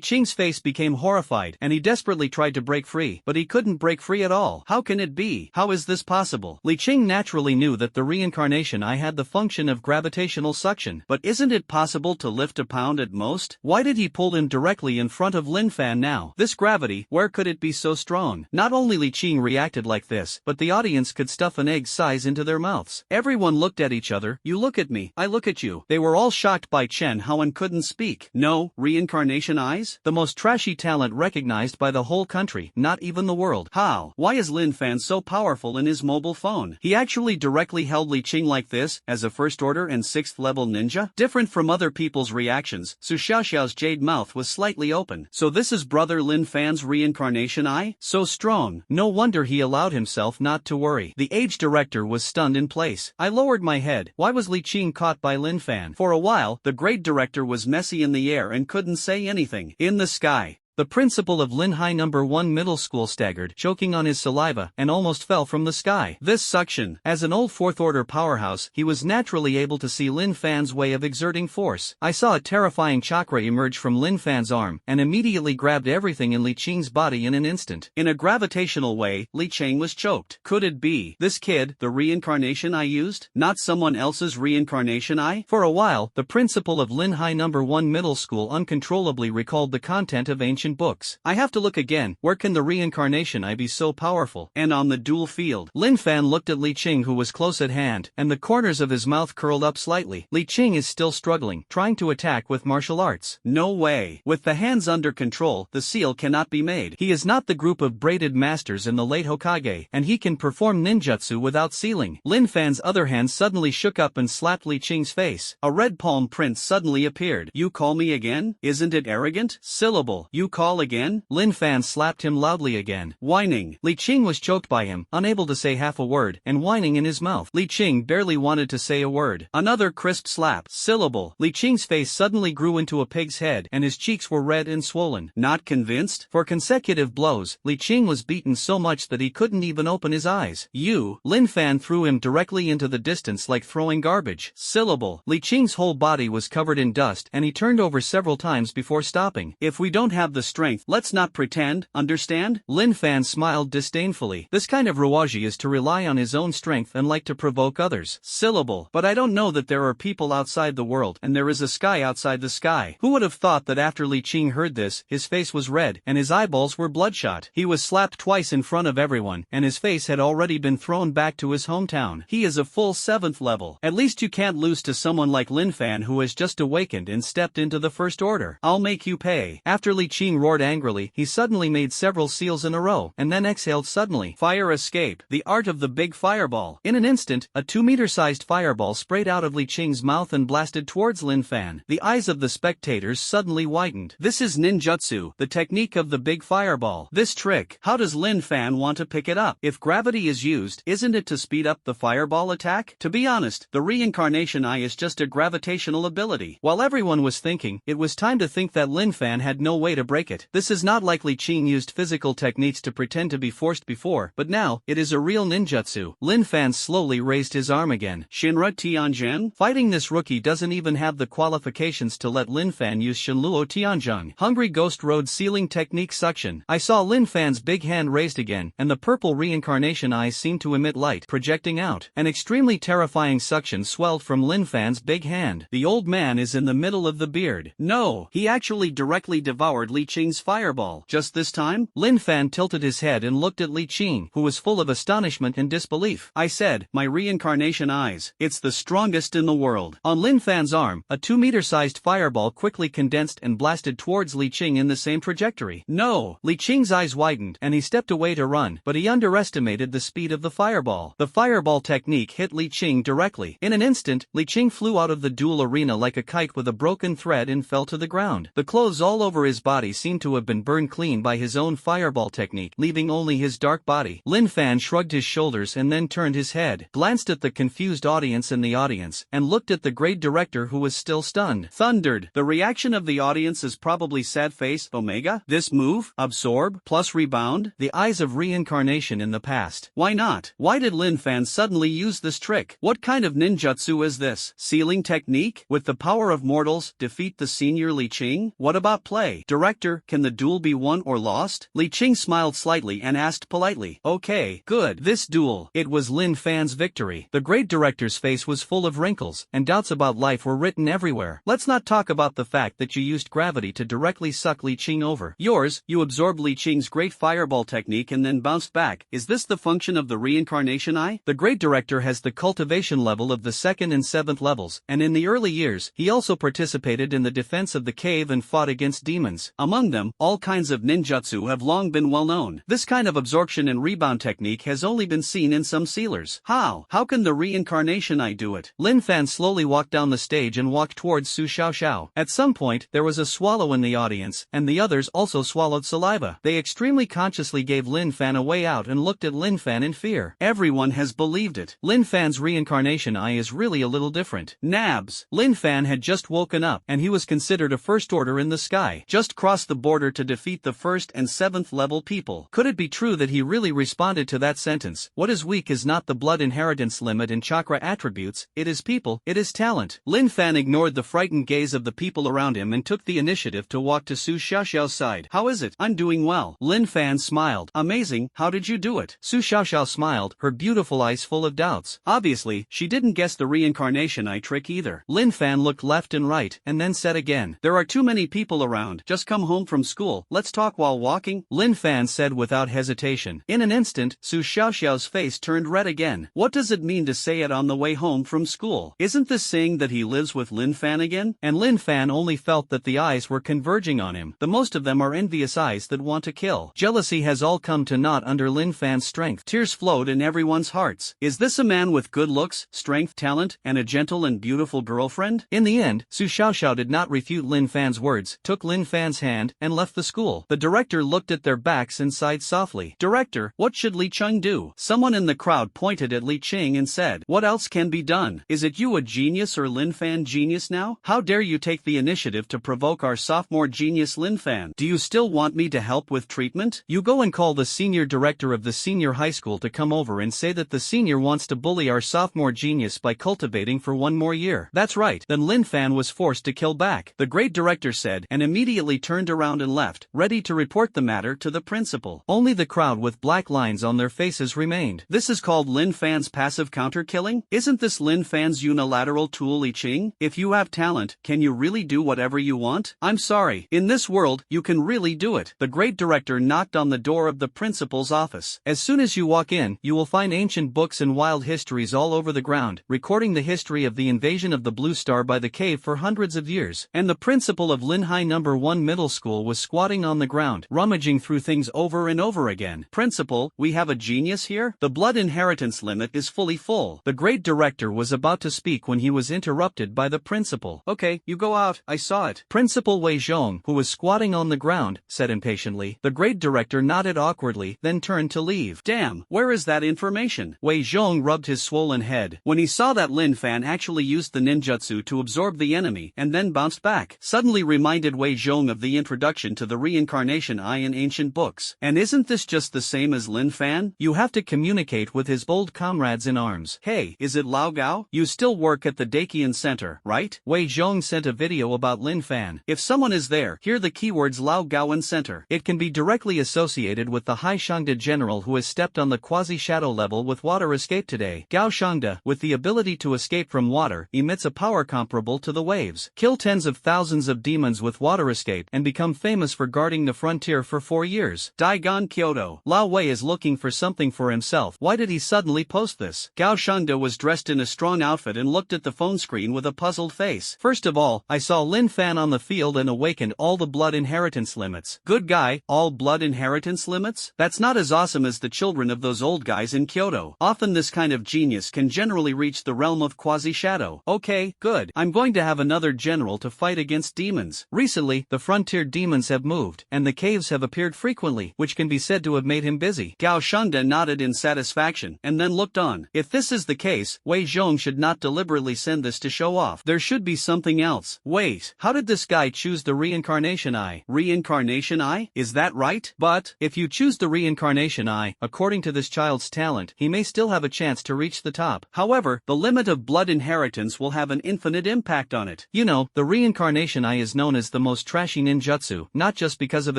Ching's face became horrified, and he desperately tried to break free, but he couldn't break free at all. How can it be? How is this possible? Li Ching naturally knew that the reincarnation eye had the function of gravitational suction, but isn't it possible to lift a pound at most? Why did he pull him directly in front of Lin Fan now? This gravity, where could it be so strong? Not only Li Ching reacted like this, but the audience could stuff an egg size into their mouths. Everyone looked at each other. You look at me, I look at you. They were all shocked by Chen Hao and couldn't speak. No, reincarnation eyes? The most trashy talent recognized by the whole country, not even the world. How? Why is Lin Fan so powerful in his mobile phone? He actually directly held Li Ching like this, as a first order and 6th level ninja? Different from other people's reactions, Su Xiaoxiao's jade mouth was slightly open. So this is brother Lin Fan's reincarnation eye? So strong. No wonder he allowed himself not to worry. The age director was stunned in place. I lowered my head. Why was Li Ching caught by Lin Fan? For a while, the grade director was messy in the air and couldn't say anything. In the sky, the principal of Lin High No. 1 Middle School staggered, choking on his saliva, and almost fell from the sky. This suction. As an old 4th order powerhouse, he was naturally able to see Lin Fan's way of exerting force. I saw a terrifying chakra emerge from Lin Fan's arm, and immediately grabbed everything in Li Ching's body in an instant. In a gravitational way, Li Ching was choked. Could it be this kid, the reincarnation eye used? Not someone else's reincarnation eye? For a while, the principal of Lin High No. 1 Middle School uncontrollably recalled the content of ancient books. I have to look again. Where can the reincarnation eye be so powerful? And on the duel field. Lin Fan looked at Li Ching, who was close at hand, and the corners of his mouth curled up slightly. Li Ching is still struggling, trying to attack with martial arts. No way. With the hands under control, the seal cannot be made. He is not the group of braided masters in the late Hokage, and he can perform ninjutsu without sealing. Lin Fan's other hand suddenly shook up and slapped Li Ching's face. A red palm print suddenly appeared. You call me again? Isn't it arrogant? Syllable. You call again? Lin Fan slapped him loudly again. Whining. Li Ching was choked by him, unable to say half a word, and whining in his mouth. Li Ching barely wanted to say a word. Another crisp slap. Syllable. Li Ching's face suddenly grew into a pig's head, and his cheeks were red and swollen. Not convinced? For consecutive blows, Li Ching was beaten so much that he couldn't even open his eyes. You. Lin Fan threw him directly into the distance like throwing garbage. Syllable. Li Ching's whole body was covered in dust, and he turned over several times before stopping. If we don't have the strength, let's not pretend, understand? Lin Fan smiled disdainfully. This kind of Rawaji is to rely on his own strength and like to provoke others. Syllable. But I don't know that there are people outside the world, and there is a sky outside the sky. Who would have thought that after Li Ching heard this, his face was red, and his eyeballs were bloodshot? He was slapped twice in front of everyone, and his face had already been thrown back to his hometown. He is a full 7th level. At least you can't lose to someone like Lin Fan, who has just awakened and stepped into the first order. I'll make you pay. After Li Ching roared angrily, he suddenly made several seals in a row, and then exhaled suddenly. Fire escape. The art of the big fireball. In an instant, a 2-meter-sized fireball sprayed out of Li Ching's mouth and blasted towards Lin Fan. The eyes of the spectators suddenly widened. This is ninjutsu, the technique of the big fireball. This trick. How does Lin Fan want to pick it up? If gravity is used, isn't it to speed up the fireball attack? To be honest, the reincarnation eye is just a gravitational ability. While everyone was thinking, it was time to think that Lin Fan had no way to break it. This is not like Li Ching used physical techniques to pretend to be forced before, but now, it is a real ninjutsu. Lin Fan slowly raised his arm again. Shinra Tianjin? Fighting this rookie doesn't even have the qualifications to let Lin Fan use Shinluo Tianzheng. Hungry Ghost Road Sealing Technique Suction. I saw Lin Fan's big hand raised again, and the purple reincarnation eyes seemed to emit light, projecting out. An extremely terrifying suction swelled from Lin Fan's big hand. The old man is in the middle of the beard. No, he actually directly devoured Li Ching's fireball. Just this time? Lin Fan tilted his head and looked at Li Ching, who was full of astonishment and disbelief. I said, my reincarnation eyes. It's the strongest in the world. On Lin Fan's arm, a 2-meter-sized fireball quickly condensed and blasted towards Li Ching in the same trajectory. No! Li Ching's eyes widened, and he stepped away to run, but he underestimated the speed of the fireball. The fireball technique hit Li Ching directly. In an instant, Li Ching flew out of the duel arena like a kite with a broken thread and fell to the ground. The clothes all over his body seemed to have been burned clean by his own fireball technique, leaving only his dark body. Lin Fan shrugged his shoulders and then turned his head, glanced at the confused audience in the audience, and looked at the grade director who was still stunned. Thundered. The reaction of the audience is probably sad face, Omega. This move, absorb, plus rebound, the eyes of reincarnation in the past. Why not? Why did Lin Fan suddenly use this trick? What kind of ninjutsu is this? Sealing technique? With the power of mortals, defeat the senior Li Ching? What about play? Director, can the duel be won or lost? Li Ching smiled slightly and asked politely. Okay, good. This duel. It was Lin Fan's victory. The great director's face was full of wrinkles, and doubts about life were written everywhere. Let's not talk about the fact that you used gravity to directly suck Li Ching over. You absorbed Li Ching's great fireball technique and then bounced back. Is this the function of the reincarnation eye? The great director has the cultivation level of the 2nd and 7th levels, and in the early years, he also participated in the defense of the cave and fought against demons. Among them, all kinds of ninjutsu have long been well known. This kind of absorption and rebound technique has only been seen in some sealers. How can the reincarnation eye do it? Lin Fan slowly walked down the stage and walked towards Su Xiaoxiao. At some point, there was a swallow in the audience, and the others also swallowed saliva. They extremely consciously gave Lin Fan a way out and looked at Lin Fan in fear. Everyone has believed it. Lin Fan's reincarnation eye is really a little different. Nabs. Lin Fan had just woken up, and he was considered a first order in the sky. Just crossed the border to defeat the 1st and 7th level people. Could it be true that he really responded to that sentence? What is weak is not the blood inheritance limit and chakra attributes, it is people, it is talent. Lin Fan ignored the frightened gaze of the people around him and took the initiative to walk to Su Xiaoxiao's side. How is it? I'm doing well. Lin Fan smiled. Amazing, how did you do it? Su Xiaoxiao smiled, her beautiful eyes full of doubts. Obviously, she didn't guess the reincarnation eye trick either. Lin Fan looked left and right, and then said again, there are too many people around, just come home from school, let's talk while walking? Lin Fan said without hesitation. In an instant, Su Xiaoxiao's face turned red again. What does it mean to say it on the way home from school? Isn't this saying that he lives with Lin Fan again? And Lin Fan only felt that the eyes were converging on him. The most of them are envious eyes that want to kill. Jealousy has all come to naught under Lin Fan's strength. Tears flowed in everyone's hearts. Is this a man with good looks, strength, talent, and a gentle and beautiful girlfriend? In the end, Su Xiaoxiao did not refute Lin Fan's words, took Lin Fan's hand, and left the school. The director looked at their backs and sighed softly. Director, what should Li Ching do? Someone in the crowd pointed at Li Ching and said, what else can be done? Is it you a genius or Lin Fan genius now? How dare you take the initiative to provoke our sophomore genius Lin Fan? Do you still want me to help with treatment? You go and call the senior director of the senior high school to come over and say that the senior wants to bully our sophomore genius by cultivating for one more year. That's right. Then Lin Fan was forced to kill back. The great director said and immediately turned around and left, ready to report the matter to the principal. Only the crowd with black lines on their faces remained. This is called Lin Fan's passive counter-killing? Isn't this Lin Fan's unilateral tool Li Ching? If you have talent, can you really do whatever you want? I'm sorry. In this world, you can really do it. The great director knocked on the door of the principal's office. As soon as you walk in, you will find ancient books and wild histories all over the ground, recording the history of the invasion of the Blue Star by the cave for hundreds of years. And the principal of Linhai No. 1 Middle School was squatting on the ground, rummaging through things over and over again. Principal, we have a genius here? The blood inheritance limit is fully full. The great director was about to speak when he was interrupted by the principal. Okay, you go out, I saw it. Principal Wei Zhong, who was squatting on the ground, said impatiently. The great director nodded awkwardly, then turned to leave. Damn, where is that information? Wei Zhong rubbed his swollen head. When he saw that Lin Fan actually used the ninjutsu to absorb the enemy and then bounced back, suddenly reminded Wei Zhong of the introduction to the reincarnation eye in ancient books. And isn't this just the same as Lin Fan? You have to communicate with his old comrades in arms. Hey, is it Lao Gao? You still work at the Dakian Center, right? Wei Zhong sent a video about Lin Fan. If someone is there, hear the keywords Lao Gao and Center. It can be directly associated with the Hai Shangda general who has stepped on the quasi-shadow level with water escape today. Gao Shangda, with the ability to escape from water, emits a power comparable to the waves. Kill tens of thousands of demons with water escape and become become famous for guarding the frontier for 4 years. Daigon Kyoto. Lao Wei is looking for something for himself. Why did he suddenly post this? Gao Shangda was dressed in a strong outfit and looked at the phone screen with a puzzled face. First of all, I saw Lin Fan on the field and awakened all the blood inheritance limits. Good guy, all blood inheritance limits? That's not as awesome as the children of those old guys in Kyoto. Often this kind of genius can generally reach the realm of quasi-shadow. Okay, good. I'm going to have another general to fight against demons. Recently, the frontier demons have moved, and the caves have appeared frequently, which can be said to have made him busy. Gao Shangda nodded in satisfaction, and then looked on. If this is the case, Wei Zhong should not deliberately send this to show off. There should be something else. Wait, how did this guy choose the reincarnation eye? Reincarnation eye? Is that right? But, if you choose the reincarnation eye, according to this child's talent, he may still have a chance to reach the top. However, the limit of blood inheritance will have an infinite impact on it. You know, the reincarnation eye is known as the most trashy ninjutsu, not just because of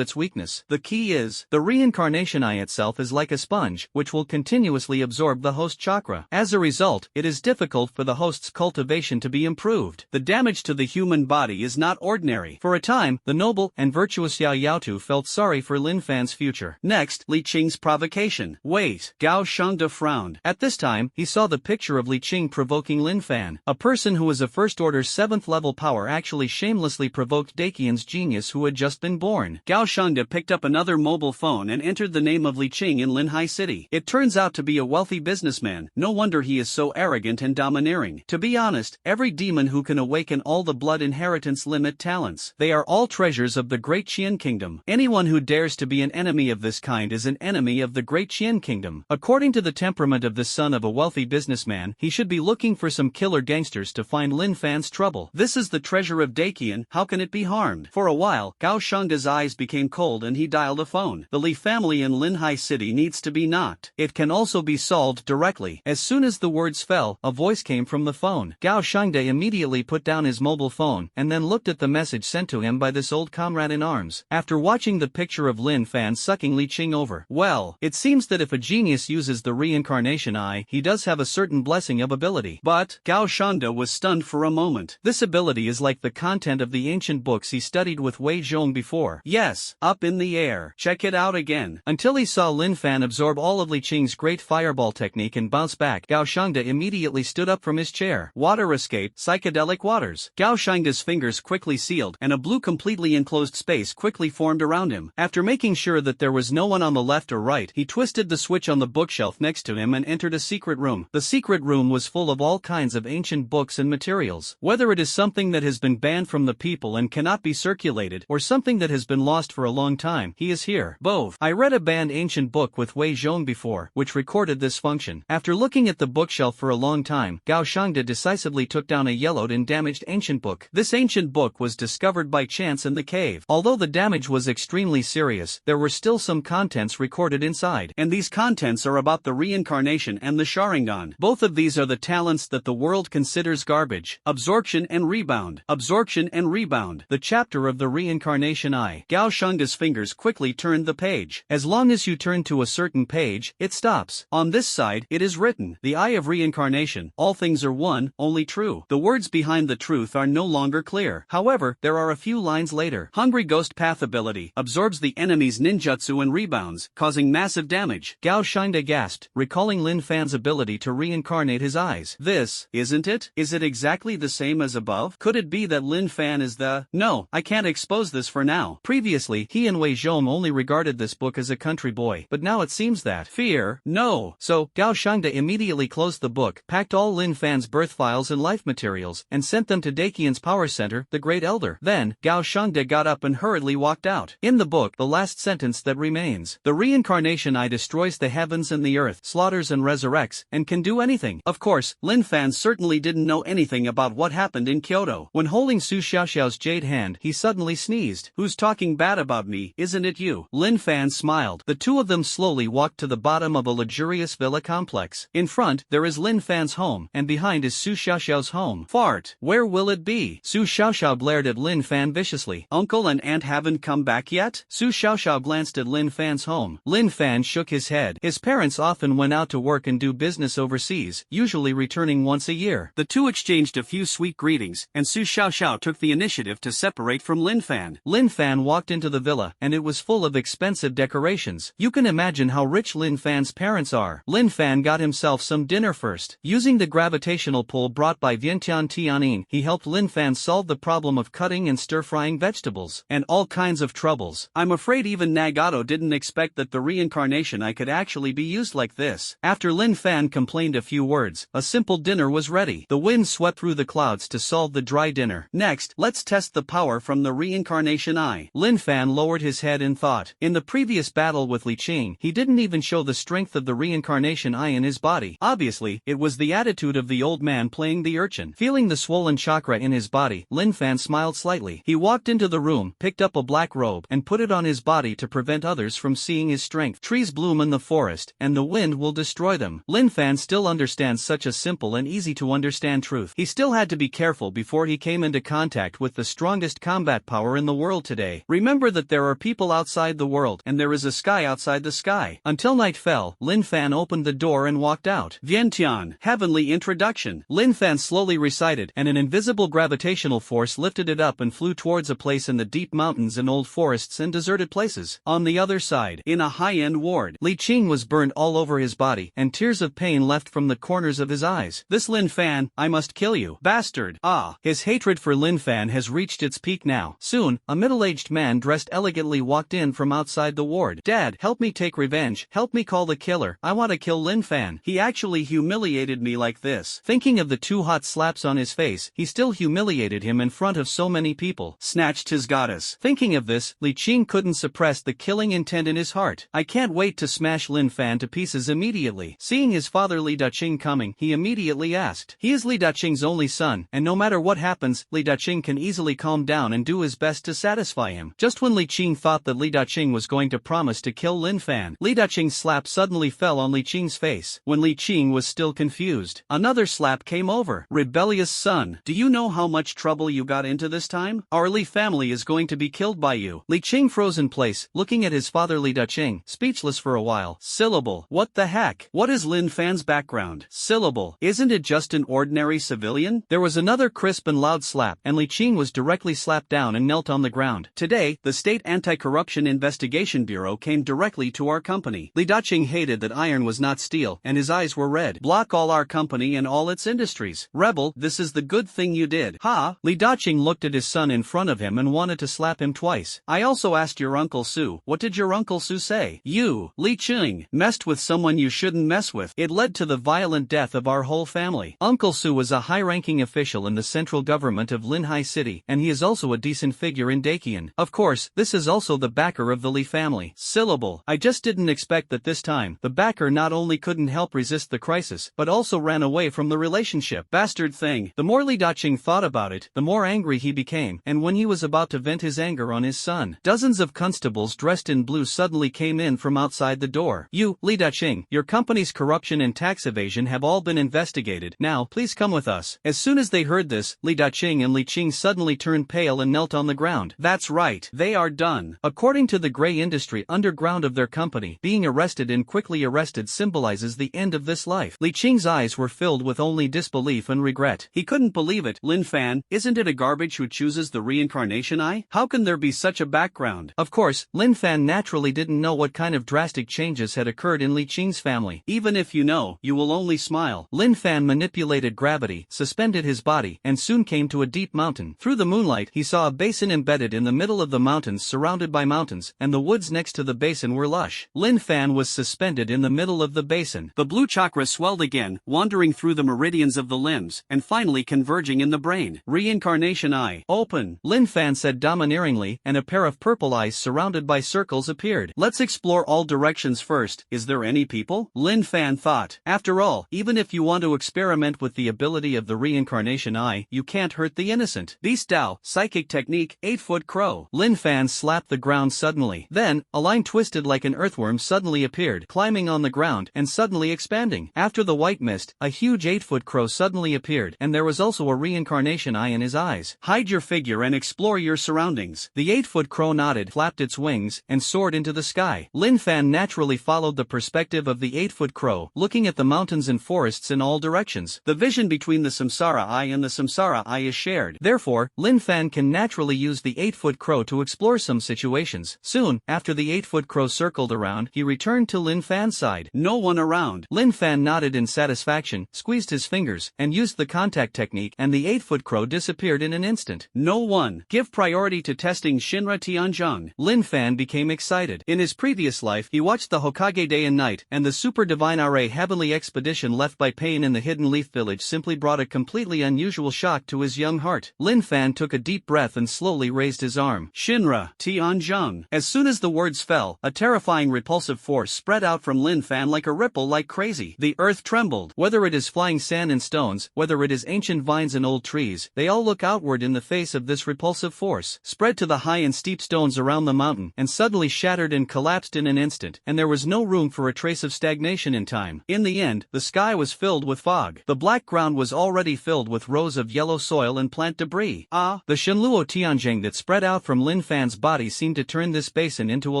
its weakness. The key is, the reincarnation eye itself is like a sponge, which will continuously absorb the host chakra. As a result, it is difficult for the host's cultivation to be improved. The damage to the human body is not ordinary. For a time, the noble and virtuous Yao Yaotu felt sorry for Lin Fan's future. Next, Li Qing's provocation. Wait, Gao Shangda frowned. At this time, he saw the picture of Li Qing provoking Lin Fan. A person who is a first order 7th level power actually shamelessly provoked Dakian's genius who had just been born. Gao Shangda picked up another mobile phone and entered the name of Li Qing in Linhai City. It turns out to be a wealthy businessman. No wonder he is so arrogant and domineering. To be honest, every demon who can awaken all the blood inheritance limit talents, they are all treasures of the Great Qian Kingdom. Anyone who dares to be an enemy of this kind is an enemy of the Great Qian Kingdom. According to the temperament of the son of a wealthy businessman, he should be looking for some killer gangsters to find Lin Fan's trouble. This is the treasure of Dakian, how can it be harmed? For a while, Gao Shangda's eyes became cold and he dialed a phone. The Li family in Linhai City needs to be knocked. It can also be solved directly. As soon as the words fell, a voice came from the phone. Gao Shangda immediately put down his mobile phone and then looked at the message sent to him by this old comrade in arms. After watching the picture of Lin Fan sucking Li Qing over, well, it seems that if a genius uses the reincarnation eye, he does have a certain blessing of ability. But, Gao Shangda was stunned for a moment. This ability is like the content of the ancient books he studied with Wei Zhong before. Yes, up in the air. Check it out again. Until he saw Lin Fan absorb all of Li Qing's great fireball technique and bounce back, Gao Shangda immediately stood up from his chair. Water escape, psychedelic waters. Gao Shangda's fingers quickly sealed, and a blue completely enclosed space quickly formed around him. After making sure that there was no one on the left or right, he twisted the switch on the bookshelf next to him and entered a secret room. The secret room was full of all kinds of ancient books and materials. Whether it is something that has been banned from the people and cannot be circulated, or something that has been lost for a long time, he is here. Both. I read a banned ancient book with Wei Zhong before, which recorded this function. After looking at the bookshelf for a long time, Gao Shangda decisively took down a yellowed and damaged ancient book. This ancient book was discovered by chance in the cave. Although the damage was extremely serious, there were still some contents recorded inside. And these contents are about the reincarnation and the Sharingan. Both of these are the talents that the world considers garbage. Absorption and rebound. Absorption and rebound. The chapter of the reincarnation eye. Gao Shangda's fingers quickly turned the page. As long as you turn to a certain page, it stops. On this side, it is written, the eye of reincarnation. All things are one, only true. The words behind the truth are no longer clear. However, there are a few lines later. Hungry Ghost Path ability. Absorbs the enemy's ninjutsu and rebounds, causing massive damage. Gao Shangda gasped, recalling Lin Fan's ability to reincarnate his eyes. This, isn't it? Is it exactly the same as above? Could it be that Lin Fan is the... No, I can't expose this for now. Previously, he and Wei Zhong only regarded this book as a country boy, but now it seems that... Fear? No. So, Gao Shangda immediately closed the book, packed all Lin Fan's birth files and life materials, and sent them to Dakian's power center, the Great Elder. Then, Gao Shangda got up and hurriedly walked out. In the book, the last sentence that remains. The reincarnation eye destroys the heavens and the earth, slaughters and resurrects, and can do anything. Of course, Lin Fan certainly didn't know anything about what happened in Kyoto. When holding Su Xiaoxiao's jade hand, he suddenly sneezed. Who's talking bad about me? Isn't it you? Lin Fan smiled. The two of them slowly walked to the bottom of a luxurious villa complex. In front, there is Lin Fan's home, and behind is Su Xiaoxiao's home. Fart. Where will it be? Su Xiaoxiao glared at Lin Fan viciously. Uncle and aunt haven't come back yet? Su Xiaoxiao glanced at Lin Fan's home. Lin Fan shook his head. His parents often went out to work and do business overseas, usually returning once a year. The two exchanged a few sweet greetings, and Su Xiaoxiao took the initiative to separate from Lin Fan. Fan. Lin Fan walked into the villa, and it was full of expensive decorations. You can imagine how rich Lin Fan's parents are. Lin Fan got himself some dinner first. Using the gravitational pull brought by Vientiane Tianyin, he helped Lin Fan solve the problem of cutting and stir-frying vegetables, and all kinds of troubles. I'm afraid even Nagato didn't expect that the reincarnation eye could actually be used like this. After Lin Fan complained a few words, a simple dinner was ready. The wind swept through the clouds to solve the dry dinner. Next, let's test the power from the reincarnation eye. Lin Fan lowered his head in thought. In the previous battle with Li Ching, he didn't even show the strength of the reincarnation eye in his body. Obviously, it was the attitude of the old man playing the urchin. Feeling the swollen chakra in his body, Lin Fan smiled slightly. He walked into the room, picked up a black robe, and put it on his body to prevent others from seeing his strength. Trees bloom in the forest, and the wind will destroy them. Lin Fan still understands such a simple and easy to understand truth. He still had to be careful before he came into contact with the strongest combat power in the world today. Remember that there are people outside the world, and there is a sky outside the sky. Until night fell, Lin Fan opened the door and walked out. Vientiane, heavenly introduction. Lin Fan slowly recited, and an invisible gravitational force lifted it up and flew towards a place in the deep mountains and old forests and deserted places. On the other side, in a high-end ward, Li Ching was burned all over his body, and tears of pain left from the corners of his eyes. This Lin Fan, I must kill you, bastard. Ah, his hatred for Lin Fan has reached its peak now. Soon, a middle-aged man dressed elegantly walked in from outside the ward. Dad, help me take revenge, help me call the killer, I want to kill Lin Fan. He actually humiliated me like this. Thinking of the 2 hot slaps on his face, he still humiliated him in front of so many people. Snatched his goddess. Thinking of this, Li Ching couldn't suppress the killing intent in his heart. I can't wait to smash Lin Fan to pieces immediately. Seeing his father Li Daqing coming, he immediately asked. He is Li Daqing's only son, and no matter what happens, Li Daqing can easily calm down and do his best to satisfy him. Just when Li Ching thought that Li Daqing was going to promise to kill Lin Fan, Li Daqing's slap suddenly fell on Li Ching's face. When Li Ching was still confused, another slap came over. Rebellious son, do you know how much trouble you got into this time? Our Li family is going to be killed by you. Li Ching froze in place, looking at his father Li Daqing, speechless for a while. Syllable. What the heck? What is Lin Fan's background? Syllable. Isn't it just an ordinary civilian? There was another crisp and loud slap, and Li Ching was directly slapped down and knelt on the ground. Today, the State Anti-Corruption Investigation Bureau came directly to our company. Li Daqing hated that iron was not steel, and his eyes were red. Block all our company and all its industries. Rebel, this is the good thing you did. Ha! Li Daqing looked at his son in front of him and wanted to slap him twice. I also asked your Uncle Su. What did your Uncle Su say? You, Li Ching, messed with someone you shouldn't mess with. It led to the violent death of our whole family. Uncle Su was a high-ranking official in the central government of Linhai City, and he is also a decent figure in Dakian. Of course, this is also the backer of the Li family. Syllable. I just didn't expect that this time, the backer not only couldn't help resist the crisis, but also ran away from the relationship. Bastard thing. The more Li Daqing thought about it, the more angry he became, and when he was about to vent his anger on his son, dozens of constables dressed in blue suddenly came in from outside the door. You, Li Daqing, your company's corruption and tax evasion have all been investigated. Now, please come with us. As soon as they heard this, Li Daqing and Li Ching suddenly turned pale and knelt on the ground. That's right, they are done. According to the gray industry underground of their company, being arrested and quickly arrested symbolizes the end of this life. Li Ching's eyes were filled with only disbelief and regret. He couldn't believe it. Lin Fan, isn't it a garbage who chooses the reincarnation eye? How can there be such a background? Of course, Lin Fan naturally didn't know what kind of drastic changes had occurred in Li Ching's family. Even if you know, you will only smile. Lin Fan manipulated gravity, suspended his body, and soon came to a deep mountain. Through the moonlight, he saw a basin embedded in the middle of the mountains surrounded by mountains, and the woods next to the basin were lush. Lin Fan was suspended in the middle of the basin. The blue chakra swelled again, wandering through the meridians of the limbs, and finally converging in the brain. Reincarnation eye. Open. Lin Fan said domineeringly, and a pair of purple eyes surrounded by circles appeared. Let's explore all directions first. Is there any people? Lin Fan thought. After all, even if you want to experiment with the ability of the reincarnation eye, you can't hurt the innocent. Beast Dao, psychic technique, 8-foot crow. Lin Fan slapped the ground suddenly. Then, a line twisted like an earthworm suddenly appeared, climbing on the ground, and suddenly expanding. After the white mist, a huge 8-foot crow suddenly appeared, and there was also a reincarnation eye in his eyes. Hide your figure and explore your surroundings. The 8-foot crow nodded, flapped its wings, and soared into the sky. Lin Fan naturally followed the perspective of the 8-foot crow, looking at the mountains and forests in all directions. The vision between the samsara eye and the samsara eye is shared. Therefore, Lin Fan can naturally use used the 8-foot crow to explore some situations. Soon, after the 8-foot crow circled around, he returned to Lin Fan's side. No one around. Lin Fan nodded in satisfaction, squeezed his fingers, and used the contact technique, and the 8-foot crow disappeared in an instant. No one. Give priority to testing Shinra Tensei. Lin Fan became excited. In his previous life, he watched the Hokage Day and Night, and the Super Divine Array Heavenly Expedition left by Payne in the Hidden Leaf Village simply brought a completely unusual shock to his young heart. Lin Fan took a deep breath and slowly raised his arm. Shinra Tensei. As soon as the words fell, a terrifying repulsive force spread out from Lin Fan like a ripple like crazy. The earth trembled. Whether it is flying sand and stones, whether it is ancient vines and old trees, they all look outward in the face of this repulsive force. Spread to the high and steep stones around the mountain, and suddenly shattered and collapsed in an instant, and there was no room for a trace of stagnation in time. In the end, the sky was filled with fog. The black ground was already filled with rows of yellow soil and plant debris. The Shenluo Tianjing that spread out from Lin Fan's body seemed to turn this basin into a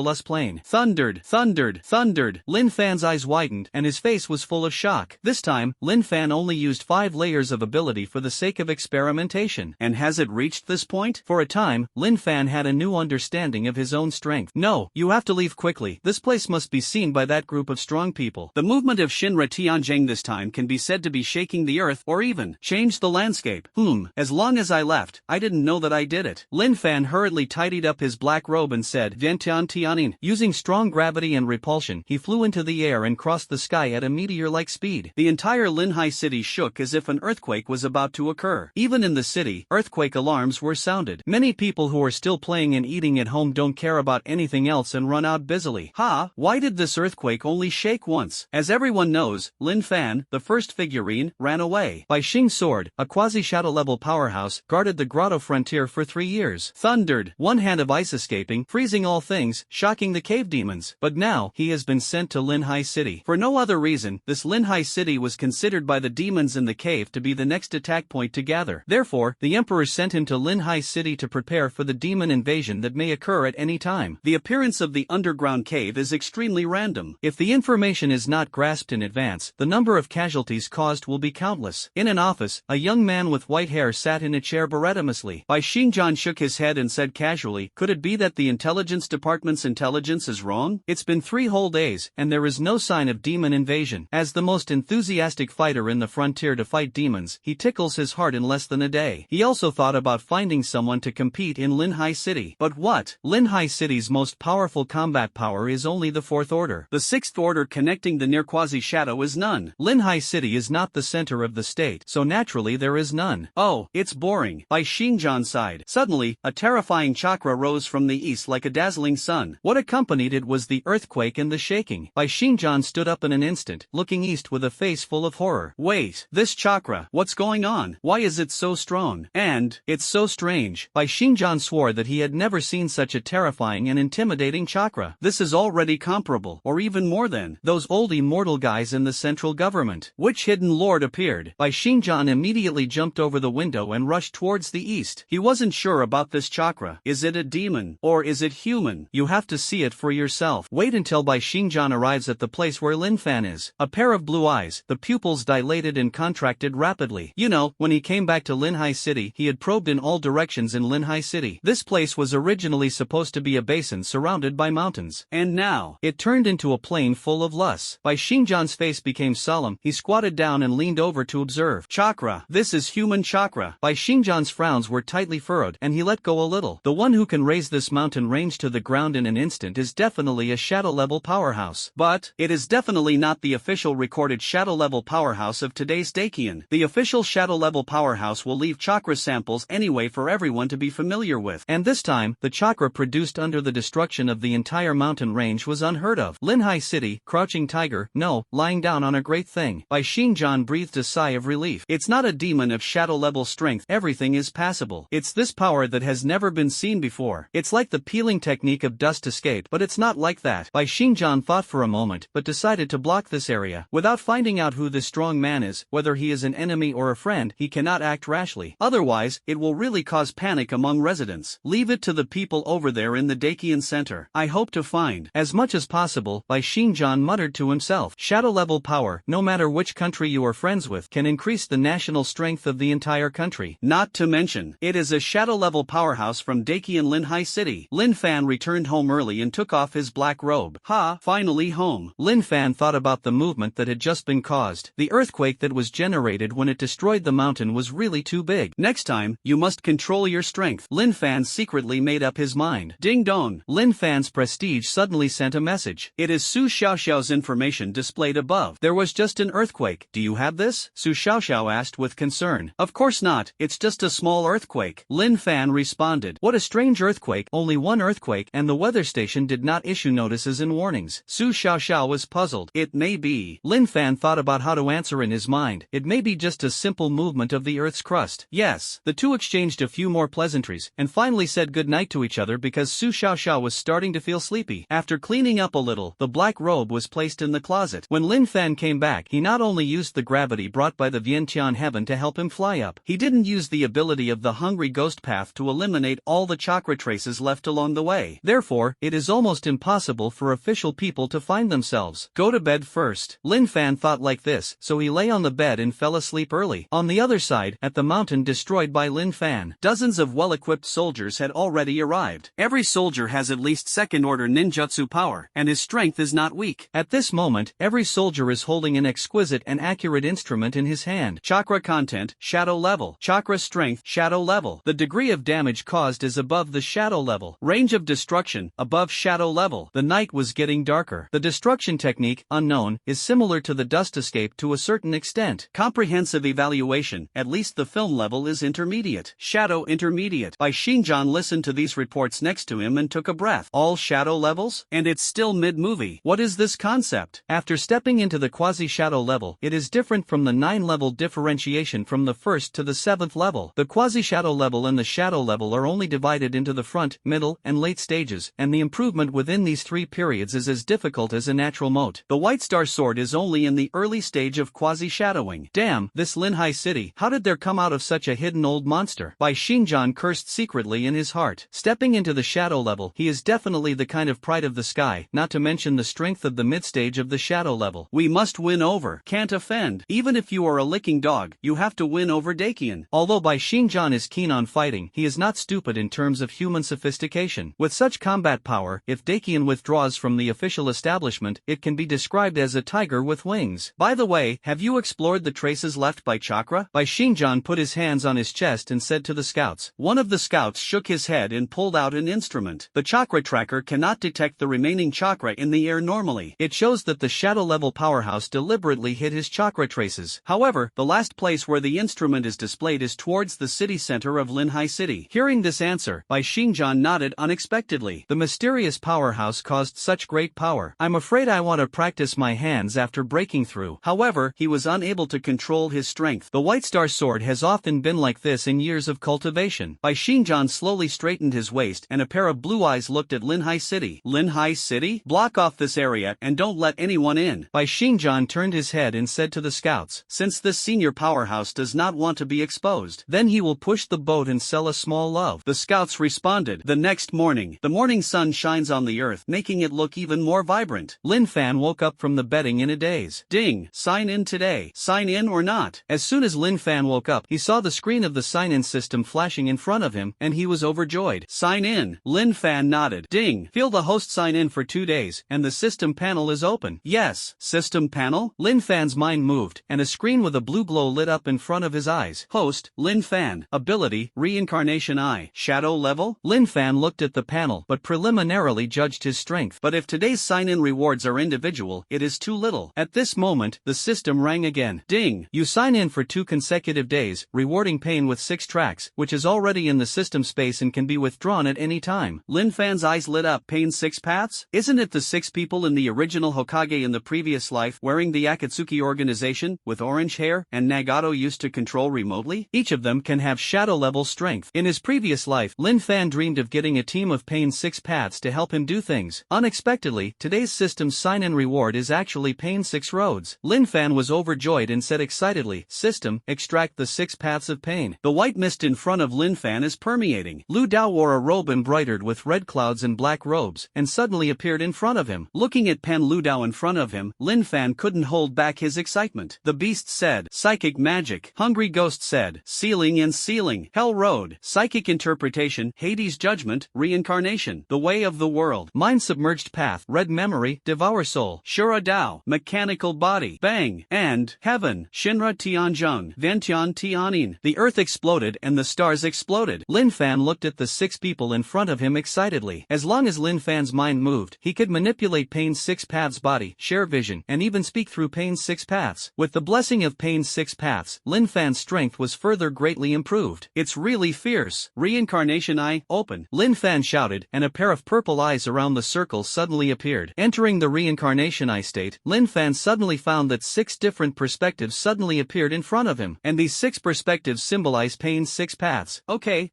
lush plain. Thundered, thundered, thundered. Lin Fan's eyes widened, and his face was full of shock. This time, Lin Fan only used 5 layers of ability for the sake of experimentation. And has it reached this point? For a time, Lin Fan had a new understanding of his own strength. No, you have to leave quickly. This place must be seen by that group of strong people. The movement of Shinra Tianjing this time can be said to be shaking the earth or even change the landscape. As long as I left, I didn't know that I did it. Lin Fan hurriedly tidied up his black robe and said, Vientian Tianin. Using strong gravity and repulsion, he flew into the air and crossed the sky at a meteor-like speed. The entire Linhai city shook as if an earthquake was about to occur. Even in the city, earthquake alarms were sounded. Many people who are still playing and eating at home don't care about anything else and run out busily. Why did this earthquake only shake once? As everyone knows, Lin Fan, the first figurine, ran away. Bai Xing's sword, a quasi-shadow level powerhouse, guarded the grotto frontier for 3 years. Thundered, one hand of ice escaping, freezing all things, shocking the cave demons. But now, he has been sent to Linhai City. For no other reason, this Linhai City was considered by the demons in the cave to be the next attack point to gather. Therefore, the Emperor sent him to Linhai City to prepare for the demon invasion that may occur at any time. The appearance of the underground cave is extremely random. If the information is not grasped in advance, the number of casualties caused will be countless. In an office, a young man with white hair sat in a chair beretomously. Shingjan shook his head and said casually, could it be that the intelligence department's intelligence is wrong? It's been 3 whole days, and there is no sign of demon invasion. As the most enthusiastic fighter in the frontier to fight demons, he tickles his heart in less than a day. He also thought about finding someone to compete in Linhai City. But what? Linhai City's most powerful combat power is only the 4th order. The 6th order connecting the near quasi-shadow is none. Linhai City is not the center of the state, so naturally there is none. Oh, it's boring. By Shingjan sighed. Suddenly, a terrifying chakra rose from the east like a dazzling sun. What accompanied it was the earthquake and the shaking. By Shingjan stood up in an instant, looking east with a face full of horror. Wait, this chakra, what's going on? Why is it so strong? And, it's so strange. By Shingjan swore that he had never seen such a terrifying and intimidating chakra. This is already comparable, or even more than, those old immortal guys in the central government. Which hidden lord appeared? By Shingjan immediately jumped over the window and rushed towards the east. He wasn't sure about this chakra. Is it a demon? Or is it human? You have to see it for yourself. Wait until Bai Xingjan arrives at the place where Lin Fan is. A pair of blue eyes, the pupils dilated and contracted rapidly. You know, when he came back to Linhai City, he had probed in all directions in Linhai City. This place was originally supposed to be a basin surrounded by mountains. And now, it turned into a plain full of lus. Bai Xingjan's face became solemn. He squatted down and leaned over to observe. Chakra. This is human chakra. Bai Xingjan's frowns were tightly furrowed, and he let go a little. The one who can raise this mountain range to the ground in an instant is definitely a shadow-level powerhouse. But, it is definitely not the official recorded shadow-level powerhouse of today's Dakian. The official shadow-level powerhouse will leave chakra samples anyway for everyone to be familiar with. And this time, the chakra produced under the destruction of the entire mountain range was unheard of. Linhai City, crouching tiger, no, lying down on a great thing. Bai Xingjan breathed a sigh of relief. It's not a demon of shadow-level strength, everything is passable. It's this power that has never been seen before. It's like the peeling technique of dust escape, but it's not like that. Bai Xingjan thought for a moment, but decided to block this area. Without finding out who this strong man is, whether he is an enemy or a friend, he cannot act rashly. Otherwise, it will really cause panic among residents. Leave it to the people over there in the Dakian center. I hope to find as much as possible. Bai Xingjan muttered to himself. Shadow-level power, no matter which country you are friends with, can increase the national strength of the entire country. Not to mention, it is a shadow-level powerhouse from Dakian Linhai City. Lin Fan returned home early and took off his black robe. Ha, finally home. Lin Fan thought about the movement that had just been caused. The earthquake that was generated when it destroyed the mountain was really too big. Next time, you must control your strength. Lin Fan secretly made up his mind. Ding dong. Lin Fan's prestige suddenly sent a message. It is Su Xiaoxiao's information displayed above. There was just an earthquake. Do you have this? Su Xiaoxiao asked with concern. Of course not, it's just a small earthquake. Lin Fan responded. What a strange earthquake, only one earthquake, and the weather station did not issue notices and warnings. Su Xiaoxiao was puzzled. It may be. Lin Fan thought about how to answer in his mind. It may be just a simple movement of the Earth's crust. Yes. The two exchanged a few more pleasantries, and finally said goodnight to each other because Su Xiaoxiao was starting to feel sleepy. After cleaning up a little, the black robe was placed in the closet. When Lin Fan came back, he not only used the gravity brought by the Vientiane heaven to help him fly up, he didn't use the ability of the hungry ghost path to eliminate all the chakra traces left along the way. Therefore, it is almost impossible for official people to find themselves. Go to bed first. Lin Fan thought like this, so he lay on the bed and fell asleep early. On the other side, at the mountain destroyed by Lin Fan, dozens of well-equipped soldiers had already arrived. Every soldier has at least second-order ninjutsu power, and his strength is not weak. At this moment, every soldier is holding an exquisite and accurate instrument in his hand. Chakra content, shadow level. Chakra strength, shadow level. The degree of damage caused is above the shadow level. Range of destruction, above shadow level. The night was getting darker. The destruction technique, unknown, is similar to the dust escape to a certain extent. Comprehensive evaluation, at least the film level is intermediate. Shadow intermediate. By Shingjan listened to these reports next to him and took a breath. All shadow levels? And it's still mid-movie. What is this concept? After stepping into the quasi-shadow level, it is different from the 9-level differentiation from the 1st to the 7th level. The quasi-shadow level and the shadow level are only divided into the front, middle, and late stages, and the improvement within these 3 periods is as difficult as a natural moat. The White Star Sword is only in the early stage of quasi-shadowing. Damn, this Linhai City, how did there come out of such a hidden old monster? By Shingjan cursed secretly in his heart. Stepping into the shadow level, he is definitely the kind of pride of the sky, not to mention the strength of the mid-stage of the shadow level. We must win over. Can't offend. Even if you are a licking dog, you have to win over Dakian. Although Bai Xingjian is keen on fighting, he is not stupid in terms of human sophistication. With such combat power, if Dakian withdraws from the official establishment, it can be described as a tiger with wings. By the way, have you explored the traces left by chakra? Bai Xingjian put his hands on his chest and said to the scouts. One of the scouts shook his head and pulled out an instrument. The chakra tracker cannot detect the remaining chakra in the air normally. It shows that the shadow level powerhouse deliberately hid his chakra traces. However, the last place where the instrument is displayed is towards the city center of Linhai City. Hearing this answer, Bai Xingjian nodded unexpectedly. The mysterious powerhouse caused such great power. I'm afraid I want to practice my hands after breaking through. However, he was unable to control his strength. The White Star Sword has often been like this in years of cultivation. Bai Xingjian slowly straightened his waist and a pair of blue eyes looked at Linhai City. Linhai City? Block off this area and don't let anyone in. Bai Xingjian turned his head and said to the scouts, since this senior powerhouse does not want to be exposed, then he will push the boat and sell a small love. The scouts responded. The next morning, the morning sun shines on the earth, making it look even more vibrant. Lin Fan woke up from the bedding in a daze. Ding! Sign in today. Sign in or not? As soon as Lin Fan woke up, he saw the screen of the sign-in system flashing in front of him, and he was overjoyed. Sign in. Lin Fan nodded. Ding! Feel the host sign in for 2 days, and the system panel is open. Yes. System panel? Lin Fan's mind moved, and a screen with a blue glow lit up in front of his eyes. Host, Lin Fan. Ability, Reincarnation Eye. Shadow level? Lin Fan looked at the panel, but preliminarily judged his strength. But if today's sign-in rewards are individual, it is too little. At this moment, the system rang again. Ding! You sign in for 2 consecutive days, rewarding Payne with 6 tracks, which is already in the system space and can be withdrawn at any time. Lin Fan's eyes lit up. Payne's 6 paths? Isn't it the 6 people in the original Hokage in the previous life wearing the Akatsuki organization, with orange hair, and Nagato used to control remotely? Each of them can have shadow-level strength. In his previous life, Lin Fan dreamed of getting a team of Payne's 6 paths to help him do things. Unexpectedly, today's system's sign-in reward is actually Payne's 6 roads. Lin Fan was overjoyed and said excitedly, System, extract the 6 paths of Payne. The white mist in front of Lin Fan is permeating. Lu Dao wore a robe embroidered with red clouds and black robes, and suddenly appeared in front of him. Looking at Pan Lu Dao in front of him, Lin Fan couldn't hold back his excitement. The beast said, Psychic magic. Hungry ghost said, Ceiling and ceiling. Hell road. psychic interpretation, Hades judgment, reincarnation, the way of the world, mind-submerged path, red memory, devour soul, Shura Dao, mechanical body, bang, and heaven, Shinra Tianzheng, Ventian Tianin. The earth exploded and the stars exploded. Lin Fan looked at the 6 people in front of him excitedly. As long as Lin Fan's mind moved, he could manipulate Payne's 6 paths body, share vision, and even speak through Payne's 6 paths. With the blessing of Payne's 6 paths, Lin Fan's strength was further greatly improved. It's really fierce. Reincarnation eye, open. Lin Fan shouted, and a pair of purple eyes around the circle suddenly appeared. Entering the reincarnation eye state, Lin Fan suddenly found that 6 different perspectives suddenly appeared in front of him, and these 6 perspectives symbolize Payne's 6 paths. Okay.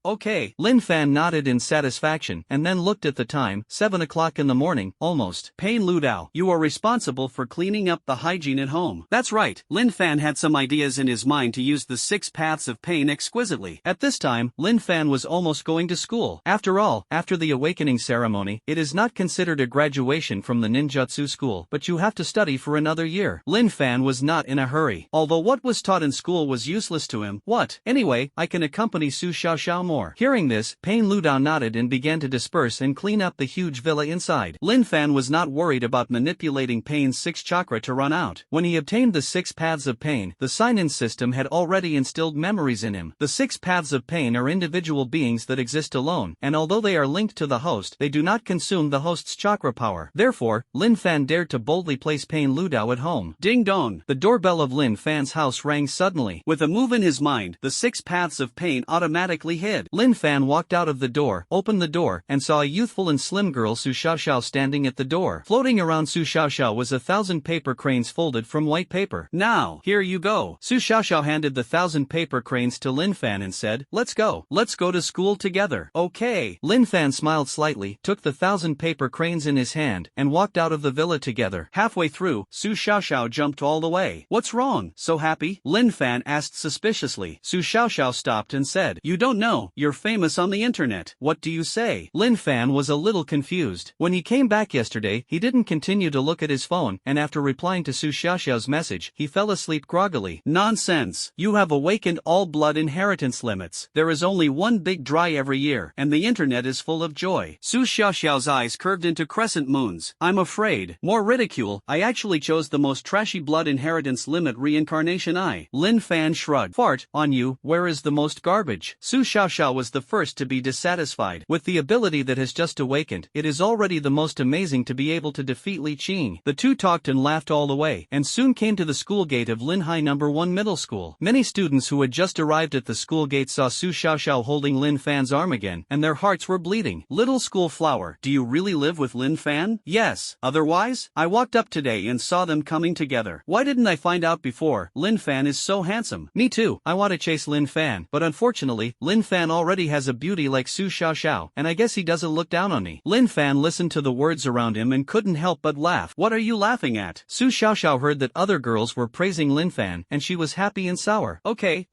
Lin Fan nodded in satisfaction, and then looked at the time, 7 o'clock in the morning, almost. Payne Ludao, you are responsible for cleaning up the hygiene at home. That's right, Lin Fan had some ideas in his mind to use the 6 paths of Payne exquisitely. At this time, Lin Fan was almost going to school. After all, after the awakening ceremony, it is not considered a graduation from the ninjutsu school, but you have to study for another year. Lin Fan was not in a hurry. Although what was taught in school was useless to him. What? Anyway, I can accompany Su Xiaoxiao more. Hearing this, Payne Ludao nodded and began to disperse and clean up the huge villa inside. Lin Fan was not worried about manipulating Payne's 6 chakra to run out. When he obtained the 6 paths of Payne, the sign-in system had already instilled memories in him. The 6 paths of Payne are individual beings that exist alone, and although they are linked to the host, they do not consume the host's chakra power. Therefore, Lin Fan dared to boldly place Payne Ludao at home. Ding dong! The doorbell of Lin Fan's house rang suddenly. With a move in his mind, the 6 paths of Payne automatically hid. Lin Fan walked out of the door, opened the door, and saw a youthful and slim girl Su Xiaoxiao standing at the door. Floating around Su Xiaoxiao was 1,000 paper cranes folded from white paper. Now, here you go. Su Xiaoxiao handed the 1,000 paper cranes to Lin Fan and said, let's go. Let's go to school together. Okay. Lin Fan smiled slightly, took the 1,000 paper cranes in his hand, and walked out of the villa together. Halfway through, Su Xiaoxiao jumped all the way. What's wrong? So happy? Lin Fan asked suspiciously. Su Xiaoxiao stopped and said, you don't know, you're famous on the internet. What do you say? Lin Fan was a little confused. When he came back yesterday, he didn't continue to look at his phone, and after replying to Su Xiaoxiao's message, he fell asleep groggily. Nonsense. You have awakened all blood inheritance limits. There is only one big dry every year, and the internet is full of joy. Su Xiaoxiao's eyes curved into crescent moons. I'm afraid. More ridicule. I actually chose the most trashy blood inheritance limit reincarnation eye. Lin Fan shrugged. Fart, on you, where is the most garbage? Su Xiaoxiao was the first to be dissatisfied. With the ability that has just awakened, it is already the most amazing to be able to defeat Li Ching. The two talked and laughed all the way, and soon came to the school gate of Linhai No. 1 Middle School. Many students who had just arrived at the school gate saw Su Xiaoxiao holding Lin Fan's arm again, and their hearts were bleeding. Little school flower, do you really live with Lin Fan? Yes. Otherwise? I walked up today and saw them coming together. Why didn't I find out before? Lin Fan is so handsome. Me too. I want to chase Lin Fan, but unfortunately, Lin Fan already has a beauty like Su Xiaoxiao, and I guess he doesn't look down on me. Lin Fan listened to the words around him and couldn't help but laugh. What are you laughing at? Su Xiaoxiao heard that other girls were praising Lin Fan, and she was happy and sour. Okay,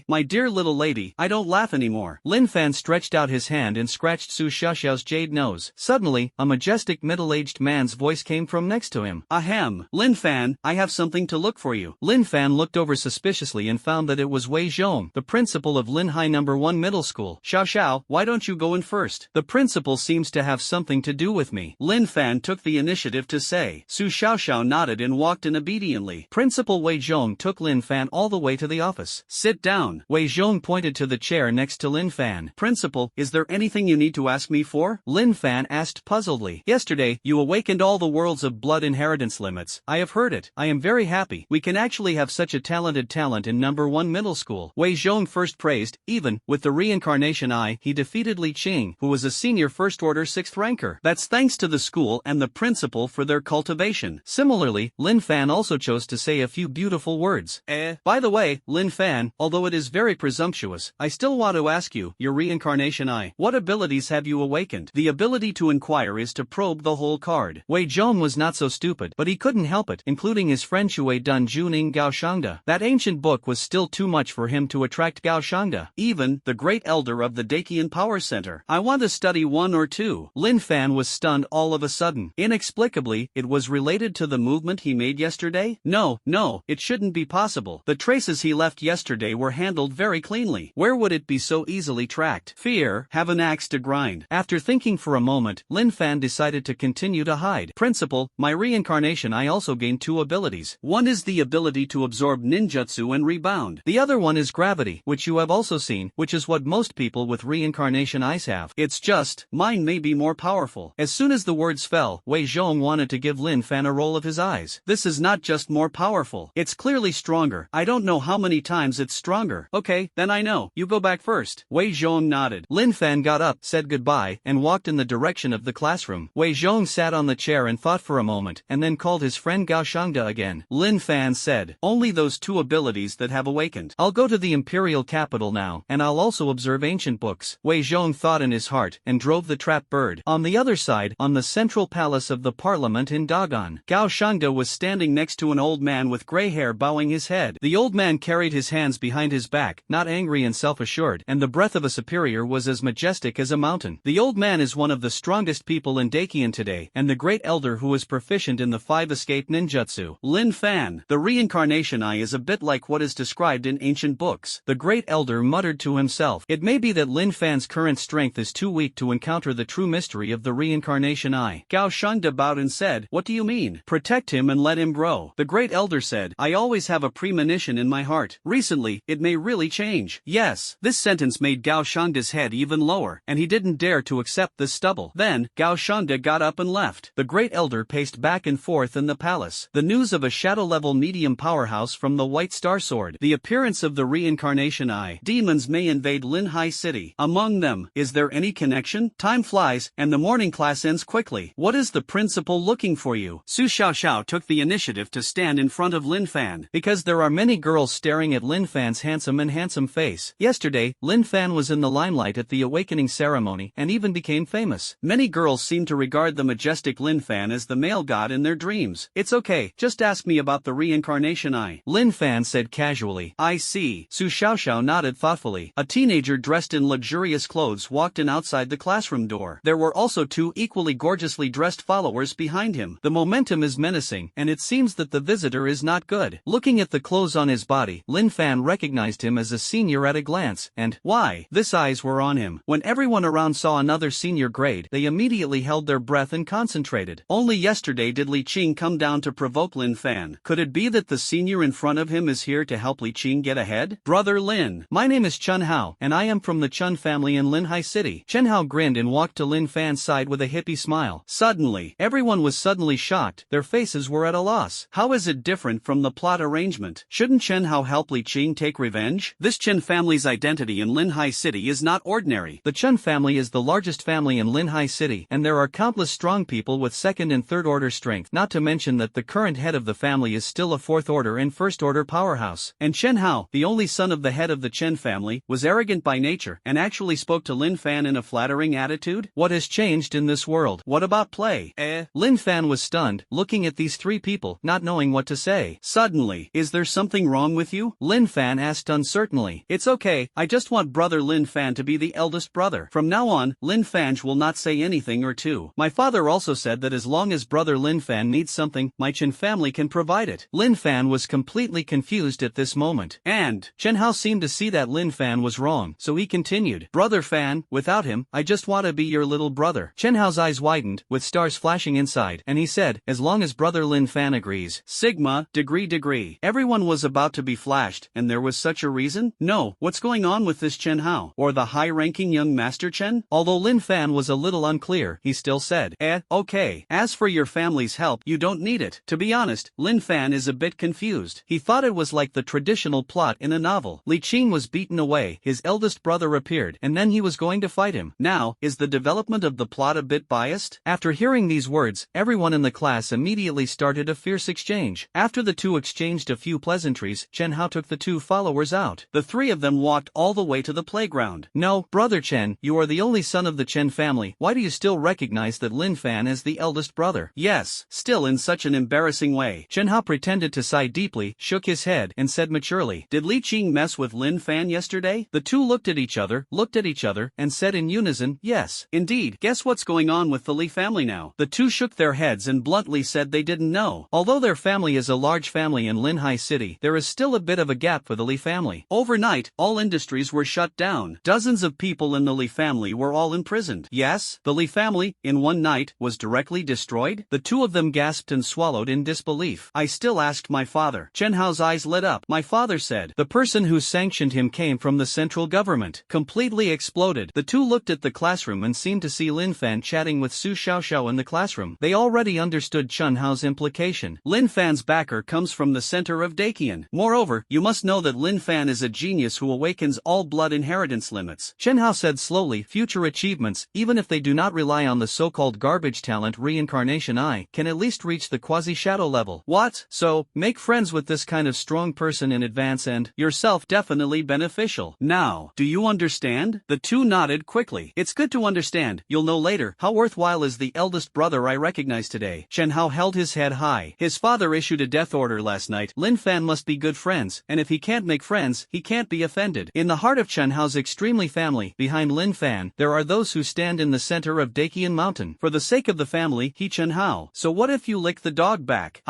my dear little lady, I don't laugh anymore. Lin Fan stretched out his hand and scratched Su Xiaoxiao's jade nose. Suddenly, a majestic middle-aged man's voice came from next to him. Ahem, Lin Fan, I have something to look for you. Lin Fan looked over suspiciously and found that it was Wei Zhong, the principal of Linhai No. 1 Middle School. Xiaoxiao, why don't you go in first? The principal seems to have something to do with me. Lin Fan took the initiative to say. Su Xiaoxiao nodded and walked in obediently. Principal Wei Zhong took Lin Fan all the way to the office. Sit down. Wei Zhong pointed to the chair next to Lin Fan. Principal, is there anything you need to ask me for? Lin Fan asked puzzledly. Yesterday, you awakened all the worlds of blood inheritance limits. I have heard it. I am very happy. We can actually have such a talented talent in No. 1 Middle School. Wei Zhong first praised, even, with the reincarnation eye, he defeated Li Ching, who was a senior first-order 6th ranker. That's thanks to the school and the principal for their cultivation. Similarly, Lin Fan also chose to say a few beautiful words. By the way, Lin Fan, although it is very presumptuous, I still want to ask you, your reincarnation eye, what abilities have you awakened? The ability to inquire is to probe the whole card. Wei Zhong was not so stupid, but he couldn't help it, including his friend Shui Dun Juning Gao Shangda. That ancient book was still too much for him to attract Gao Shangda, even the great elder of the Dakian Power Center. I want to study 1 or 2. Lin Fan was stunned all of a sudden. Inexplicably, it was related to the movement he made yesterday? No, it shouldn't be possible. The traces he left yesterday were handled very cleanly. Where would it be so easily tracked. Fear, have an axe to grind. After thinking for a moment, Lin Fan decided to continue to hide. Principal, my reincarnation I also gained two abilities. One is the ability to absorb ninjutsu and rebound. The other one is gravity, which you have also seen, which is what most people with reincarnation eyes have. It's just, mine may be more powerful. As soon as the words fell, Wei Zhong wanted to give Lin Fan a roll of his eyes. This is not just more powerful. It's clearly stronger. I don't know how many times it's stronger. Okay, then I know. You go back first. Wei Zhong nodded. Lin Fan got up, said goodbye, and walked in the direction of the classroom. Wei Zhong sat on the chair and thought for a moment, and then called his friend Gao Shangda again. Lin Fan said, only those two abilities that have awakened. I'll go to the imperial capital now, and I'll also observe ancient books. Wei Zhong thought in his heart, and drove the trap bird. On the other side, on the central palace of the parliament in Dagon, Gao Shangda was standing next to an old man with gray hair bowing his head. The old man carried his hands behind his back, not angry and self-assured, and the breath of a superior was as majestic as a mountain. The old man is one of the strongest people in Dakian today, and the great elder who is proficient in the 5 escape ninjutsu. Lin Fan, the reincarnation eye is a bit like what is described in ancient books. The great elder muttered to himself. It may be that Lin Fan's current strength is too weak to encounter the true mystery of the reincarnation eye. Gao Shangda bowed and said, what do you mean? Protect him and let him grow. The great elder said, I always have a premonition in my heart. Recently, it may really change. Yes. This sentence made Gao Shangda's head even lower, and he didn't dare to accept this stubble. Then, Gao Shangda got up and left. The great elder paced back and forth in the palace. The news of a shadow-level medium powerhouse from the White Star Sword. The appearance of the reincarnation eye. Demons may invade Linhai City. Among them, is there any connection? Time flies, and the morning class ends quickly. What is the principal looking for you? Su Xiaoxiao took the initiative to stand in front of Lin Fan. Because there are many girls staring at Lin Fan's handsome face. Yesterday, Lin Fan was in the limelight at the awakening ceremony and even became famous. Many girls seem to regard the majestic Lin Fan as the male god in their dreams. It's okay, just ask me about the reincarnation eye. Lin Fan said casually. I see. Su Xiaoxiao nodded thoughtfully. A teenager dressed in luxurious clothes walked in outside the classroom door. There were also two equally gorgeously dressed followers behind him. The momentum is menacing, and it seems that the visitor is not good. Looking at the clothes on his body, Lin Fan recognized him as a senior at a glance, and why? This eyes were on him. When everyone around saw another senior grade, they immediately held their breath and concentrated. Only yesterday did Li Qing come down to provoke Lin Fan. Could it be that the senior in front of him is here to help Li Qing get ahead? Brother Lin. My name is Chun Hao, and I am from the Chun family in Linhai City. Chen Hao grinned and walked to Lin Fan's side with a hippie smile. Suddenly, everyone was suddenly shocked. Their faces were at a loss. How is it different from the plot arrangement? Shouldn't Chen Hao help Li Qing take revenge? This Chen family's identity in Linhai City is not ordinary. The Chun family is the largest family in Linhai City, and there are countless strong people with second and third order strength, not to mention that the current head of the family is still a fourth order and first order powerhouse. And Chen Hao, the only son of the head of the Chen family, was arrogant by nature and actually spoke to Lin Fan in a flattering attitude? What has changed in this world? What about play? Lin Fan was stunned, looking at these three people, not knowing what to say. Suddenly, is there something wrong with you? Lin Fan asked uncertainly. It's okay, I just want brother Lin Fan to be the eldest brother. From now on, Lin Fan will not say anything or two. My father also said that as long as brother Lin Fan needs something, my Chen family can provide it. Lin Fan was completely confused at this moment. And Chen Hao seemed to see that Lin Fan was wrong, so he continued. Brother Fan, without him, I just want to be your little brother. Chen Hao's eyes widened, with stars flashing inside, and he said, as long as brother Lin Fan agrees. Sigma, degree. Everyone was about to be flashed, and there was such a reason? No, what's going on with this Chen Hao? Or the high-ranking young master Chen? Although Lin Fan was a little unclear, he still said, okay. As for your family's help, you don't need it. To be honest, Lin Fan is a bit confused. He thought it was like the traditional plot in a novel. Li Qing was beaten away, his eldest brother appeared, and then he was going to fight him. Now, is the development of the plot a bit biased? After hearing these words, everyone in the class immediately started a fierce exchange. After the two exchanged a few pleasantries, Chen Hao took the two followers out. The three of them walked all the way to the playground. No, brother Chen, you are the only son of the Chen family. Why do you still recognize that Lin Fan is the eldest brother? Yes, still in such an embarrassing way. Chen Hao pretended to sigh deeply, shook his head, and said maturely, did Li Qing mess with Lin Fan yesterday? The two looked at each other, and said in unison, yes. Indeed, guess what's going on with the Li family now? The two shook their heads and bluntly said they didn't know. Although their family is a large family in Linhai City, there is still a bit of a gap for the Li family. Overnight, all industries were were shut down. Dozens of people in the Li family were all imprisoned. Yes, the Li family, in one night, was directly destroyed? The two of them gasped and swallowed in disbelief. I still asked my father. Chen Hao's eyes lit up. My father said. The person who sanctioned him came from the central government. Completely exploded. The two looked at the classroom and seemed to see Lin Fan chatting with Su Xiaoxiao in the classroom. They already understood Chen Hao's implication. Lin Fan's backer comes from the center of Dakian. Moreover, you must know that Lin Fan is a genius who awakens all blood inheritance limits. Chen Hao said slowly, future achievements, even if they do not rely on the so-called garbage talent reincarnation I, can at least reach the quasi-shadow level. What? So, make friends with this kind of strong person in advance and, yourself definitely beneficial. Now, do you understand? The two nodded quickly. It's good to understand, you'll know later. How worthwhile is the eldest brother I recognize today? Chen Hao held his head high. His father issued a death order last night. Lin Fan must be good friends, and if he can't make friends, he can't be offended. In the heart of Chen Hao's extremely family, behind Lin Fan, there are those who stand in the center of Dakian Mountain. For the sake of the family, he Chen Hao. So what if you lick the dog back?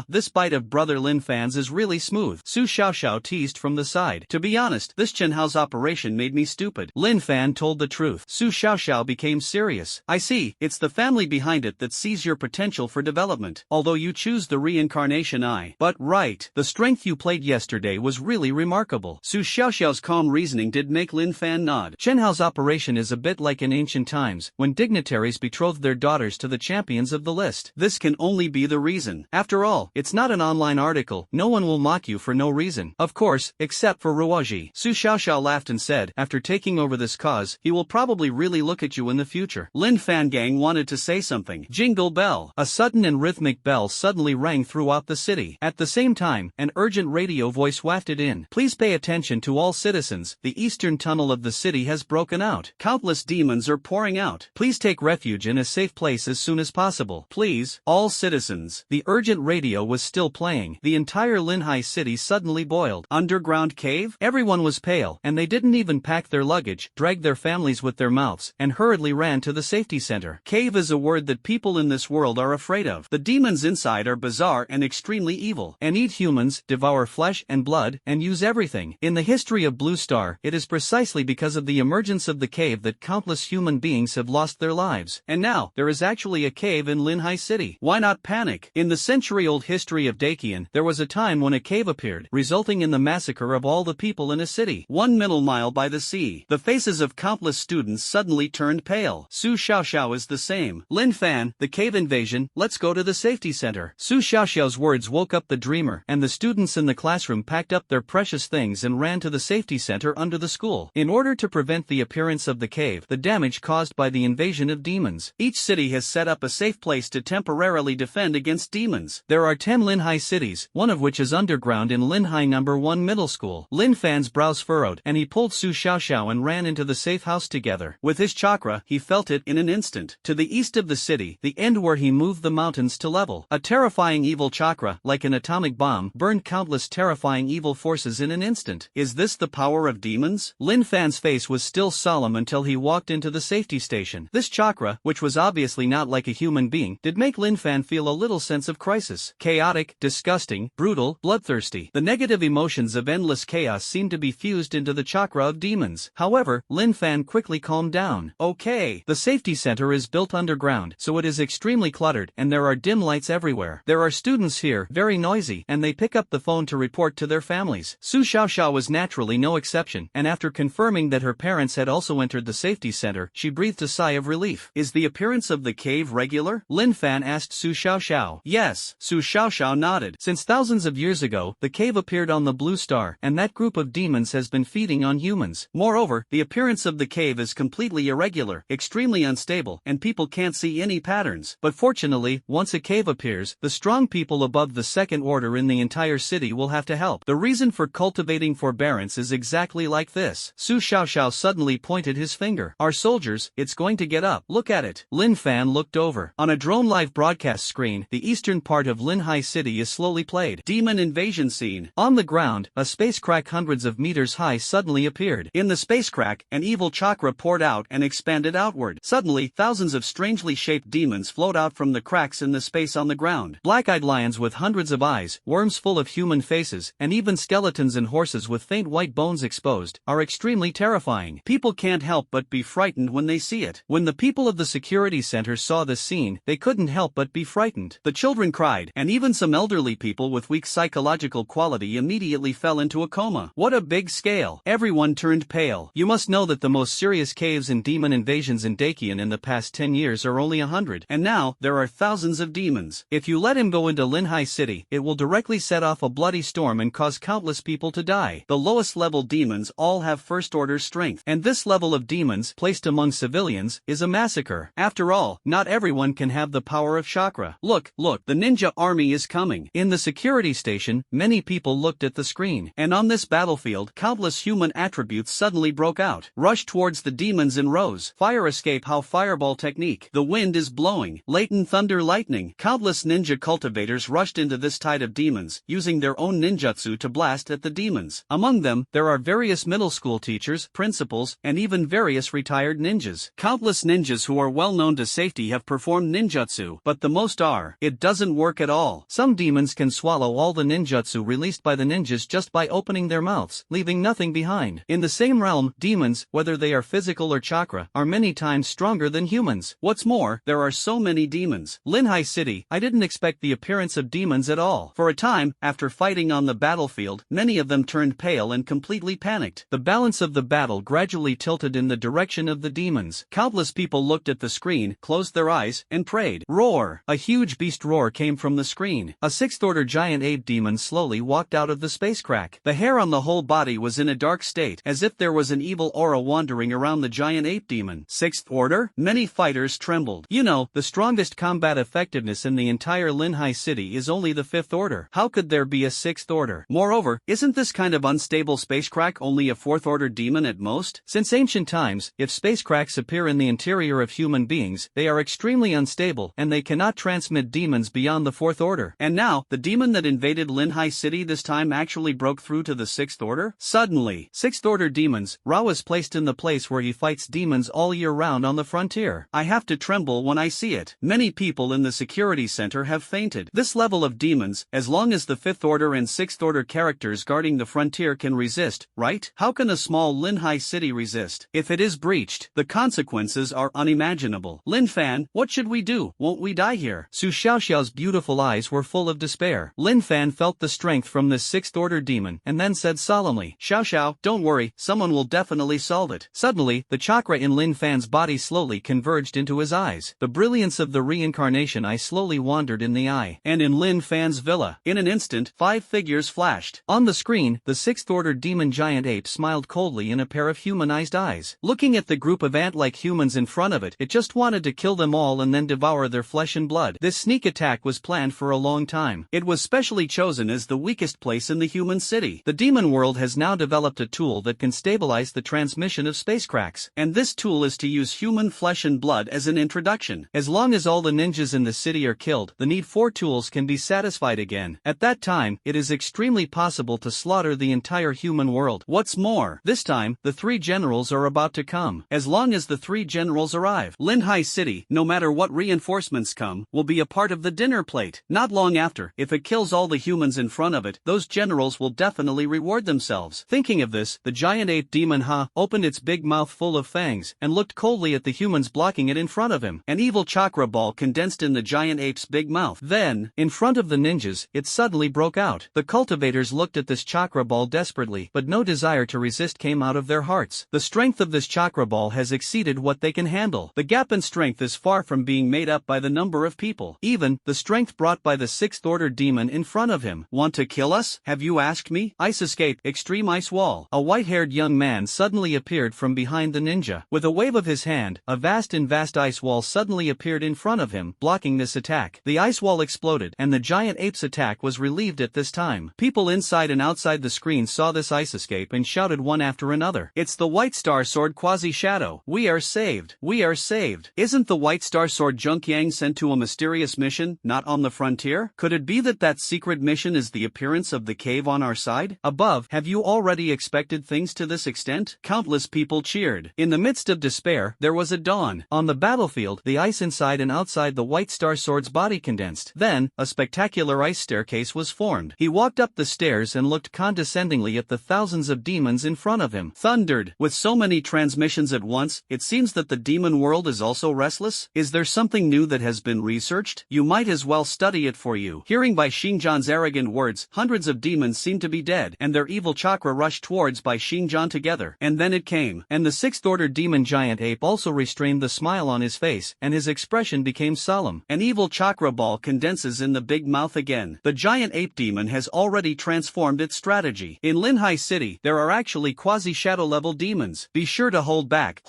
This bite of brother Lin Fan's is really smooth. Su Xiaoxiao teased from the side. To be honest, this Chen Hao's operation made me stupid. Lin Fan told the truth. Su Xiaoxiao became serious. I see, it's the family behind it that sees your potential for development. Although you choose the reincarnation I. But right, the strength you played yesterday was really remarkable. Su Xiaoxiao's calm reasoning did make Lin Fan nod. Chen Hao's operation is a bit like in ancient times, when dignitaries betrothed their daughters to the champions of the list. This can only be the reason. After all, it's not an online article, no one will mock you for no reason. Of course, except for Ruoji. Su Xiaoxiao laughed and said, after taking over this cause, he will probably really look at you in the future. Lin Fan gang wanted to say something. Jingle bell. A sudden and rhythmic bell suddenly rang throughout the city. At the same time, an urgent radio voice wafted in. Please pay attention to all citizens, the eastern tunnel of the city has broken out. Countless demons are pouring out. Please take refuge in a safe place as soon as possible. Please, all citizens. The urgent radio was still playing. The entire Linhai city suddenly boiled. Underground cave? Everyone was pale, and they didn't even pack their luggage, dragged their families with their mouths, and hurriedly ran to the safety center. Cave is a word that people in this world are afraid of. The demons inside are bizarre and extremely evil, and eat humans, devour flesh and blood, and use everything. In the history of Blue Star, it is precisely because of the emergence of the cave that countless human beings have lost their lives. And now, there is actually a cave in Linhai City. Why not panic? In the century-old history of Dakian, there was a time when a cave appeared, resulting in the massacre of all the people in a city. 1 middle mile by the sea. The faces of countless students suddenly turned pale. Su Xiaoxiao is the same. Lin Fan, the cave invasion, let's go to the safety center. Su Xiaoxiao's words woke up the dreamer, and the students in the classroom packed up their precious things and ran to the safety center under the school. In order to prevent the appearance of the cave, the damage caused by the invasion of demons, each city has set up a safe place to temporarily defend against demons. There are 10 Linhai cities, one of which is underground in Linhai No. 1 Middle School. Lin Fan's brows furrowed, and he pulled Su Xiaoxiao and ran into the safe house together. With his chakra, he felt it in an instant. To the east of the city, the end where he moved the mountains to level. A terrifying evil chakra, like an atomic bomb, burned countless terrifying evil forces in an instant. Is this the power of demons? Lin Fan's face was still solemn until he walked into the safety station. This chakra, which was obviously not like a human being, did make Lin Fan feel a little sense of crisis. Chaotic, disgusting, brutal, bloodthirsty. The negative emotions of endless chaos seemed to be fused into the chakra of demons. However, Lin Fan quickly calmed down. Okay, the safety center is built underground, so it is extremely cluttered, and there are dim lights everywhere. There are students here, very noisy, and they pick up the phone to report to their families. Su Xiaoxiao was naturally no exception, and after confirming that her parents had also entered the safety center, she breathed a sigh of relief. Is the appearance of the cave regular? Lin Fan asked Su Xiaoxiao. Yes, Su Xiaoxiao nodded. Since thousands of years ago, the cave appeared on the Blue Star, and that group of demons has been feeding on humans. Moreover, the appearance of the cave is completely irregular, extremely unstable, and people can't see any patterns. But fortunately, once a cave appears, the strong people above the second order in the entire city will have to help. The reason for cultivating forbearance is exactly like this. Su Xiaoxiao suddenly pointed his finger. Our soldiers, it's going to get up. Look at it. Lin Fan looked over. On a drone live broadcast screen, the eastern part of Linhai City is slowly played. Demon invasion scene. On the ground, a space crack hundreds of meters high suddenly appeared. In the space crack, an evil chakra poured out and expanded outward. Suddenly, thousands of strangely shaped demons flowed out from the cracks in the space on the ground. Black-eyed lions with hundreds of eyes, worms full of human faces, and even skeletons and horses with faint white bones exposed exposed, are extremely terrifying. People can't help but be frightened when they see it. When the people of the security center saw this scene, they couldn't help but be frightened. The children cried, and even some elderly people with weak psychological quality immediately fell into a coma. What a big scale! Everyone turned pale. You must know that the most serious caves and demon invasions in Dakian in the past 10 years are only 100, and now there are thousands of demons. If you let him go into Linhai City, it will directly set off a bloody storm and cause countless people to die. The lowest level demons all have first order strength, and this level of demons, placed among civilians, is a massacre. After all, not everyone can have the power of chakra. Look, the ninja army is coming. In the security station, many people looked at the screen, and on this battlefield, countless human attributes suddenly broke out. Rush towards the demons in rows. Fire escape how fireball technique. The wind is blowing. Latent thunder lightning. Countless ninja cultivators rushed into this tide of demons, using their own ninjutsu to blast at the demons. Among them, there are various middle school teachers, principals, and even various retired ninjas. Countless ninjas who are well known to safety have performed ninjutsu, but the most are. It doesn't work at all. Some demons can swallow all the ninjutsu released by the ninjas just by opening their mouths, leaving nothing behind. In the same realm, demons, whether they are physical or chakra, are many times stronger than humans. What's more, there are so many demons. Linhai City, I didn't expect the appearance of demons at all. For a time, after fighting on the battlefield, many of them turned pale and completely panicked. The balance of the battle gradually tilted in the direction of the demons. Countless people looked at the screen, closed their eyes, and prayed. Roar! A huge beast roar came from the screen. A sixth-order giant ape demon slowly walked out of the space crack. The hair on the whole body was in a dark state, as if there was an evil aura wandering around the giant ape demon. Sixth order? Many fighters trembled. You know, the strongest combat effectiveness in the entire Linhai City is only the fifth order. How could there be a sixth order? Moreover, isn't this kind of unstable space crack only a fourth order demon at most? Since ancient times, if space cracks appear in the interior of human beings, they are extremely unstable and they cannot transmit demons beyond the fourth order. And now, the demon that invaded Linhai City this time actually broke through to the sixth order? Suddenly, sixth order demons, Rao is placed in the place where he fights demons all year round on the frontier. I have to tremble when I see it. Many people in the security center have fainted. This level of demons, as long as the fifth order and sixth order characters guarding the frontier can resist, right? How can a small Linhai City resist? If it is breached, the consequences are unimaginable. Lin Fan, what should we do? Won't we die here? Su Xiaoxiao's beautiful eyes were full of despair. Lin Fan felt the strength from this sixth order demon, and then said solemnly, Xiaoxiao, don't worry, someone will definitely solve it. Suddenly, the chakra in Lin Fan's body slowly converged into his eyes. The brilliance of the reincarnation eye slowly wandered in the eye, and in Lin Fan's villa. In an instant, 5 figures flashed. On the screen, the sixth order demon giant ape smiled coldly in a pair of humanized eyes. Looking at the group of ant-like humans in front of it, it just wanted to kill them all and then devour their flesh and blood. This sneak attack was planned for a long time. It was specially chosen as the weakest place in the human city. The demon world has now developed a tool that can stabilize the transmission of space cracks, and this tool is to use human flesh and blood as an introduction. As long as all the ninjas in the city are killed, the need for tools can be satisfied again. At that time, it is extremely possible to slaughter the entire human world. What's more, this time, the 3 generals are about to come. As long as the 3 generals arrive, Linhai City, no matter what reinforcements come, will be a part of the dinner plate. Not long after, if it kills all the humans in front of it, those generals will definitely reward themselves. Thinking of this, the giant ape demon opened its big mouth full of fangs, and looked coldly at the humans blocking it in front of him. An evil chakra ball condensed in the giant ape's big mouth. Then, in front of the ninjas, it suddenly broke out. The cultivators looked at this chakra ball desperately, but no desire to resist came out of their hearts. The strength of this chakra ball has exceeded what they can handle. The gap in strength is far from being made up by the number of people. Even, the strength brought by the sixth order demon in front of him. Want to kill us? Have you asked me? Ice escape, extreme ice wall. A white-haired young man suddenly appeared from behind the ninja. With a wave of his hand, a vast ice wall suddenly appeared in front of him, blocking this attack. The ice wall exploded, and the giant ape's attack was relieved at this time. People inside and outside the screen saw this ice escape and shouted one after another. It's the White Star Sword Quasi-Shadow. We are saved. We are saved. Isn't the White Star Sword Junkyang sent to a mysterious mission, not on the frontier? Could it be that secret mission is the appearance of the cave on our side? Above, have you already expected things to this extent? Countless people cheered. In the midst of despair, there was a dawn. On the battlefield, the ice inside and outside the White Star Sword's body condensed. Then, a spectacular ice staircase was formed. He walked up the stairs and looked condescendingly at the thousands of of demons in front of him. Thundered. With so many transmissions at once, it seems that the demon world is also restless? Is there something new that has been researched? You might as well study it for you. Hearing by Shingjan's arrogant words, hundreds of demons seemed to be dead, and their evil chakra rushed towards by Shingjan together. And then it came. And the sixth-order demon giant ape also restrained the smile on his face, and his expression became solemn. An evil chakra ball condenses in the big mouth again. The giant ape demon has already transformed its strategy. In Linhai City, there are actually quasi-shadow level demons. Be sure to hold back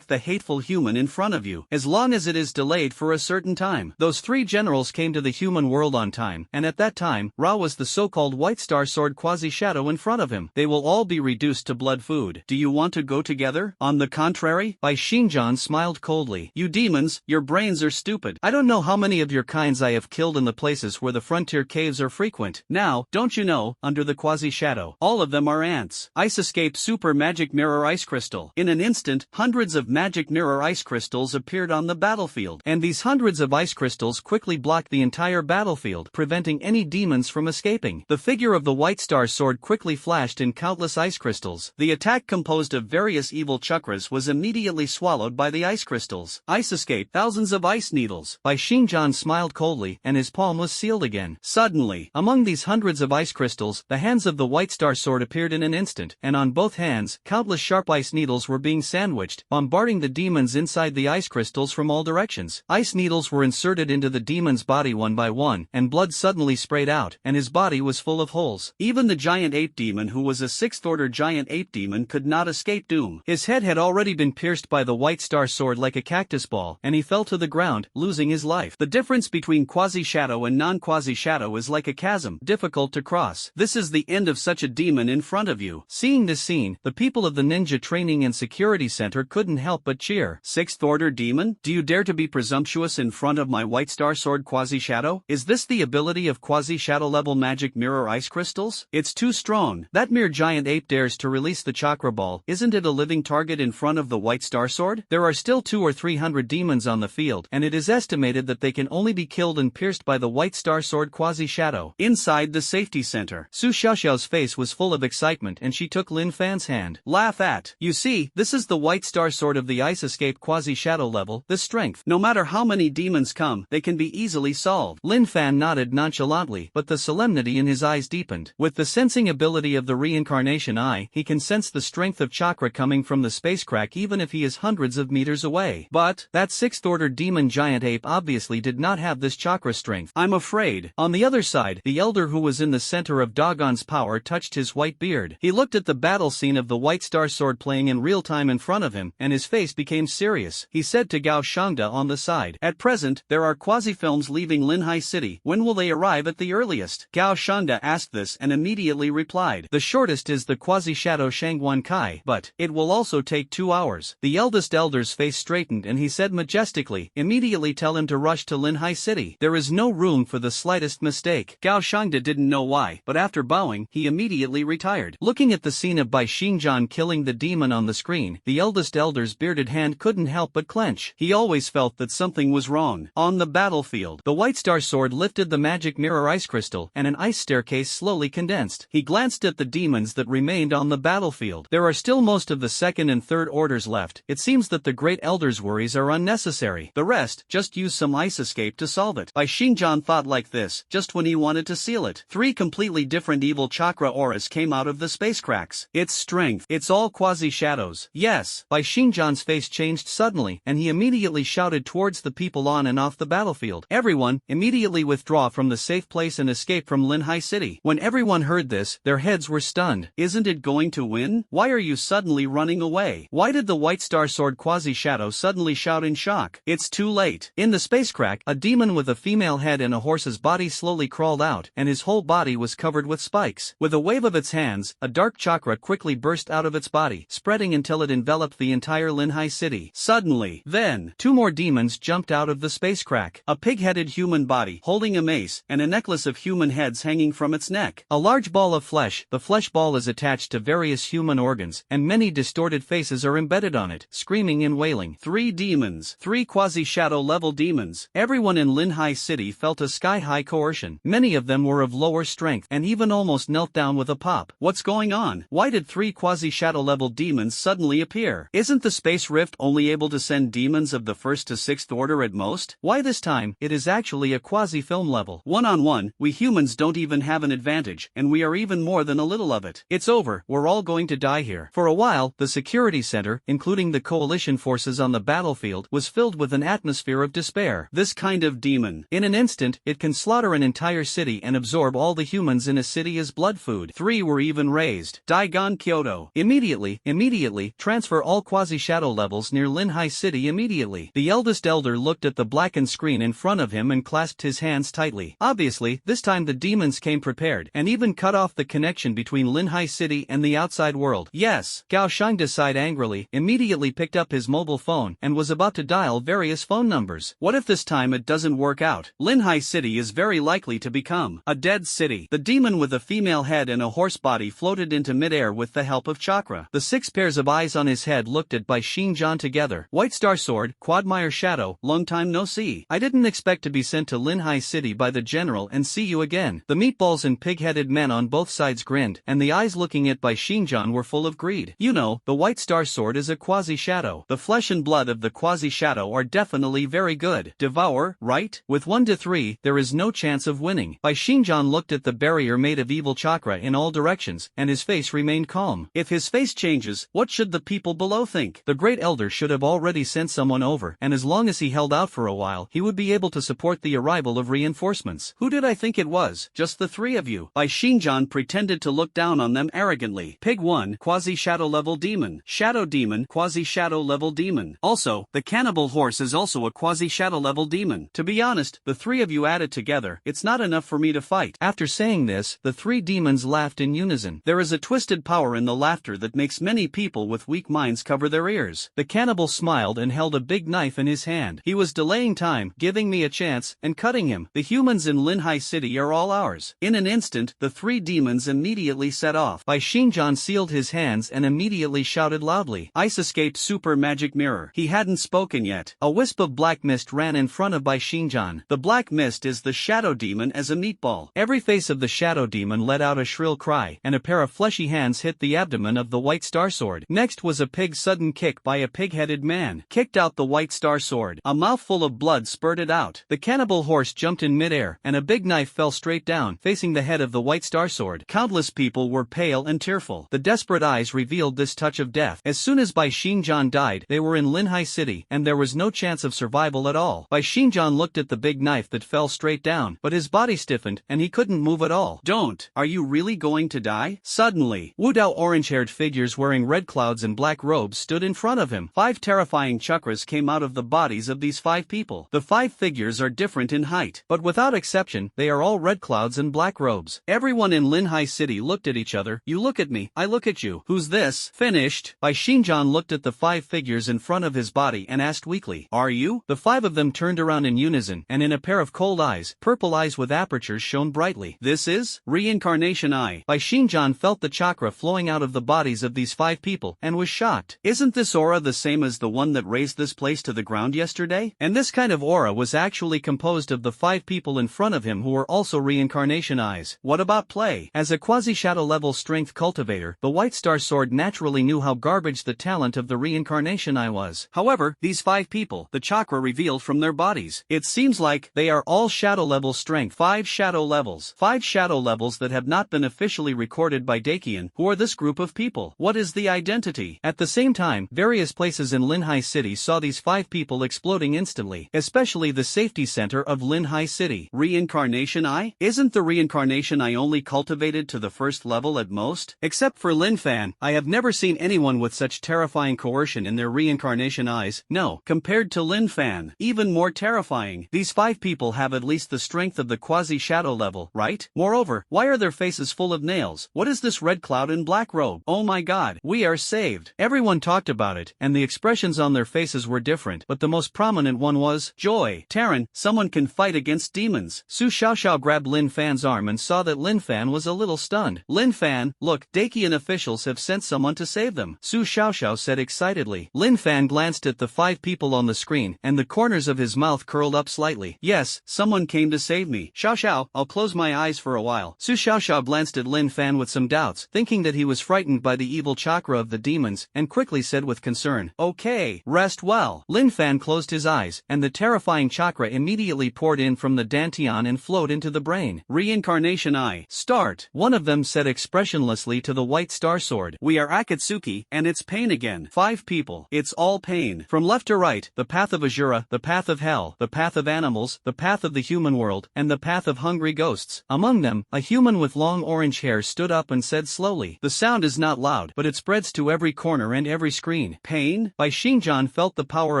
the hateful human in front of you, as long as it is delayed for a certain time. Those three generals came to the human world on time, and at that time, Ra was the so-called White Star Sword quasi-shadow in front of him. They will all be reduced to blood food. Do you want to go together? On the contrary? Bai Xingjan smiled coldly. You demons, your brains are stupid. I don't know how many of your kinds I have killed in the places where the frontier caves are frequent. Now, don't you know, under the quasi-shadow, all of them are ants. Ice Escape Super Magic Mirror Ice Crystal. In an instant, hundreds of magic mirror ice crystals appeared on the battlefield, and these hundreds of ice crystals quickly blocked the entire battlefield, preventing any demons from escaping. The figure of the White Star Sword quickly flashed in countless ice crystals. The attack, composed of various evil chakras, was immediately swallowed by the ice crystals. Ice Escape. Thousands of ice needles. Bai Xingjan smiled coldly, and his palm was sealed again. Suddenly, among these hundreds of ice crystals, the hands of the White Star Sword appeared in an instant, and on both hands, countless sharp ice needles were being sandwiched, bombarding the demons inside the ice crystals from all directions. Ice needles were inserted into the demon's body one by one, and blood suddenly sprayed out, and his body was full of holes. Even the giant ape demon, who was a sixth-order giant ape demon, could not escape doom. His head had already been pierced by the White Star Sword like a cactus ball, and he fell to the ground, losing his life. The difference between quasi-shadow and non-quasi-shadow is like a chasm, difficult to cross. This is the end of such a demon in front of you. Seeing this scene, the people of the Ninja Training and Security Center couldn't help but cheer. Sixth-order demon? Do you dare to be presumptuous in front of my White Star Sword quasi-shadow? Is this the ability of quasi-shadow level magic mirror ice crystals? It's too strong. That mere giant ape dares to release the chakra ball. Isn't it a living target in front of the White Star Sword? There are still 200 or 300 demons on the field, and it is estimated that they can only be killed and pierced by the White Star Sword quasi-shadow. Inside the safety center, Su Xiaoxiao's face was full of excitement, and she took Lin Fan's hand. Laugh at. You see, this is the White Star Sword of the Ice Escape quasi-shadow level, the strength. No matter how many demons come, they can be easily solved. Lin Fan nodded nonchalantly, but the solemnity in his eyes deepened. With the sensing ability of the reincarnation eye, he can sense the strength of chakra coming from the space crack even if he is hundreds of meters away. But that sixth-order demon giant ape obviously did not have this chakra strength. I'm afraid. On the other side, the elder who was in the center of Dagon's power touched his white beard. He looked at the battle scene of the White Star Sword playing in real time in front of him, and his face became serious. He said to Gao Shangda on the side, "At present, there are quasi-films leaving Linhai City. When will they arrive at the earliest?" Gao Shangda asked this and immediately replied, "The shortest is the quasi-shadow Shangguan Kai, but it will also take 2 hours." The eldest elder's face straightened and he said majestically, "Immediately tell him to rush to Linhai City. There is no room for the slightest mistake." Gao Shangda didn't know why, but after bowing, he immediately retired. Looking at the scene of Bai Xingjan killing the demon on the screen, the eldest elder's bearded hand couldn't help but clench. He always felt that something was wrong. On the battlefield, the White Star Sword lifted the magic mirror ice crystal, and an ice staircase slowly condensed. He glanced at the demons that remained on the battlefield. There are still most of the second and third orders left. It seems that the great elder's worries are unnecessary. The rest, just use some ice escape to solve it. Bai Xingjan thought like this, just when he wanted to seal it. 3 completely different evil chakra auras came out of the space cracks. Its strength. It's all quasi-shadows. Yes. Bai Xingjan's face changed suddenly, and he immediately shouted towards the people on and off the battlefield. Everyone, immediately withdraw from the safe place and escape from Linhai City. When everyone heard this, their heads were stunned. Isn't it going to win? Why are you suddenly running away? Why did the White Star Sword quasi-shadow suddenly shout in shock? It's too late. In the space crack, a demon with a female head and a horse's body slowly crawled out, and his whole body was covered with spikes. With a wave of its hands, a dark chakra quickly burst out of its body, spreading until it enveloped the entire Linhai City. Suddenly, then, 2 more demons jumped out of the space crack. A pig-headed human body, holding a mace, and a necklace of human heads hanging from its neck. A large ball of flesh. The flesh ball is attached to various human organs, and many distorted faces are embedded on it, screaming and wailing. 3 demons. 3 quasi-shadow level demons. Everyone in Linhai City felt a sky-high coercion. Many of them were of lower strength, and even almost knelt down with a pop. What's going on? gone. Why did 3 quasi-shadow-level demons suddenly appear? Isn't the space rift only able to send demons of the 1st to 6th order at most? Why this time, it is actually a quasi-film level. One-on-one, we humans don't even have an advantage, and we are even more than a little of it. It's over, we're all going to die here. For a while, the security center, including the coalition forces on the battlefield, was filled with an atmosphere of despair. This kind of demon. In an instant, it can slaughter an entire city and absorb all the humans in a city as blood food. 3 were even raised. Daigon Kyoto. Immediately, transfer all quasi-shadow levels near Linhai City immediately. The eldest elder looked at the blackened screen in front of him and clasped his hands tightly. Obviously, this time the demons came prepared, and even cut off the connection between Linhai City and the outside world. Yes, Gao Shangda sighed angrily, immediately picked up his mobile phone, and was about to dial various phone numbers. What if this time it doesn't work out? Linhai City is very likely to become a dead city. The demon with a female head and a horse body floated into midair with the help of chakra. The 6 pairs of eyes on his head looked at by Shingjan together. White Star Sword, Quagmire Shadow, long time no see. I didn't expect to be sent to Linhai City by the general and see you again. The meatballs and pig-headed men on both sides grinned, and the eyes looking at by Shingjan were full of greed. You know, the White Star Sword is a quasi-shadow. The flesh and blood of the quasi-shadow are definitely very good. Devour, right? With 1 to 3, there is no chance of winning. By Shingjan looked at the barrier made of evil chakra in all directions, and his face remained calm. If his face changes, what should the people below think? The great elder should have already sent someone over, and as long as he held out for a while, he would be able to support the arrival of reinforcements. Who did I think it was? Just the 3 of you. By Shingjan pretended to look down on them arrogantly. Pig 1, quasi-shadow level demon. Shadow demon, quasi-shadow level demon. Also, the cannibal horse is also a quasi-shadow level demon. To be honest, the 3 of you added together, it's not enough for me to fight. After saying this, the 3 demons laughed in unison. There is a twisted power in the laughter that makes many people with weak minds cover their ears. The cannibal smiled and held a big knife in his hand. He was delaying time, giving me a chance, and cutting him. The humans in Linhai City are all ours. In an instant, the 3 demons immediately set off. By Shingjan sealed his hands and immediately shouted loudly. Ice escaped super magic mirror. He hadn't spoken yet. A wisp of black mist ran in front of Bai Shingjan. The black mist is the shadow demon as a meatball. Every face of the shadow demon let out a shrill cry, and a pair of fleshy hands hit the abdomen of the White Star Sword. Next was a pig's sudden kick by a pig-headed man. Kicked out the White Star Sword. A mouthful of blood spurted out. The cannibal horse jumped in midair, and a big knife fell straight down, facing the head of the White Star Sword. Countless people were pale and tearful. The desperate eyes revealed this touch of death. As soon as Bai Shingjan died, they were in Linhai City, and there was no chance of survival at all. Bai Shingjan looked at the big knife that fell straight down, but his body stiffened, and he couldn't move at all. Don't. Are you really going to die? Suddenly, Wudao orange-haired figures wearing red clouds and black robes stood in front of him. 5 terrifying chakras came out of the bodies of these 5 people. The 5 figures are different in height, but without exception, they are all red clouds and black robes. Everyone in Linhai City looked at each other. You look at me, I look at you. Who's this? Finished. Bai Shingjan looked at the 5 figures in front of his body and asked weakly, Are you? The 5 of them turned around in unison, and in a pair of cold eyes, purple eyes with apertures shone brightly. This is reincarnation eye. Bai Shingjan felt the chakra flowing out of the bodies of these 5 people, and was shocked. Isn't this aura the same as the one that raised this place to the ground yesterday? And this kind of aura was actually composed of the 5 people in front of him who were also reincarnation eyes. What about play? As a quasi-shadow level strength cultivator, the White Star Sword naturally knew how garbage the talent of the reincarnation eye was. However, these 5 people, the chakra revealed from their bodies. It seems like they are all shadow level strength. 5 shadow levels. 5 shadow levels that have not been officially recorded by Dakian. Who are this group of people? What is the identity? At the same time, various places in Linhai City saw these 5 people exploding instantly, especially the safety center of Linhai City. Reincarnation eye? Isn't the reincarnation eye only cultivated to the 1st level at most? Except for Lin Fan, I have never seen anyone with such terrifying coercion in their reincarnation eyes. No, compared to Lin Fan, even more terrifying. These 5 people have at least the strength of the quasi-shadow level, right? Moreover, why are their faces full of nails? What is this red cloud in black robe? Oh my god, we are saved. Everyone talked about it, and the expressions on their faces were different, but the most prominent one was joy. Terran, someone can fight against demons. Su Xiaoxiao grabbed Lin Fan's arm and saw that Lin Fan was a little stunned. Lin Fan, look, Dakian officials have sent someone to save them, Su Xiaoxiao said excitedly. Lin Fan glanced at the 5 people on the screen, and the corners of his mouth curled up slightly. Yes, someone came to save me. Xiaoxiao, I'll close my eyes for a while. Su Xiaoxiao glanced at Lin Fan with some doubt. doubts, thinking that he was frightened by the evil chakra of the demons, and quickly said with concern, "Okay, rest well." Lin Fan closed his eyes, and the terrifying chakra immediately poured in from the dantian and flowed into the brain. Reincarnation Eye. Start. One of them said expressionlessly to the white star sword. "We are Akatsuki, and it's Payne again. 5 people. It's all Payne. From left to right, the path of Azura, the path of hell, the path of animals, the path of the human world, and the path of hungry ghosts." Among them, a human with long orange hair stood up and said slowly. The sound is not loud, but it spreads to every corner and every screen. Payne? By Shingjan felt the power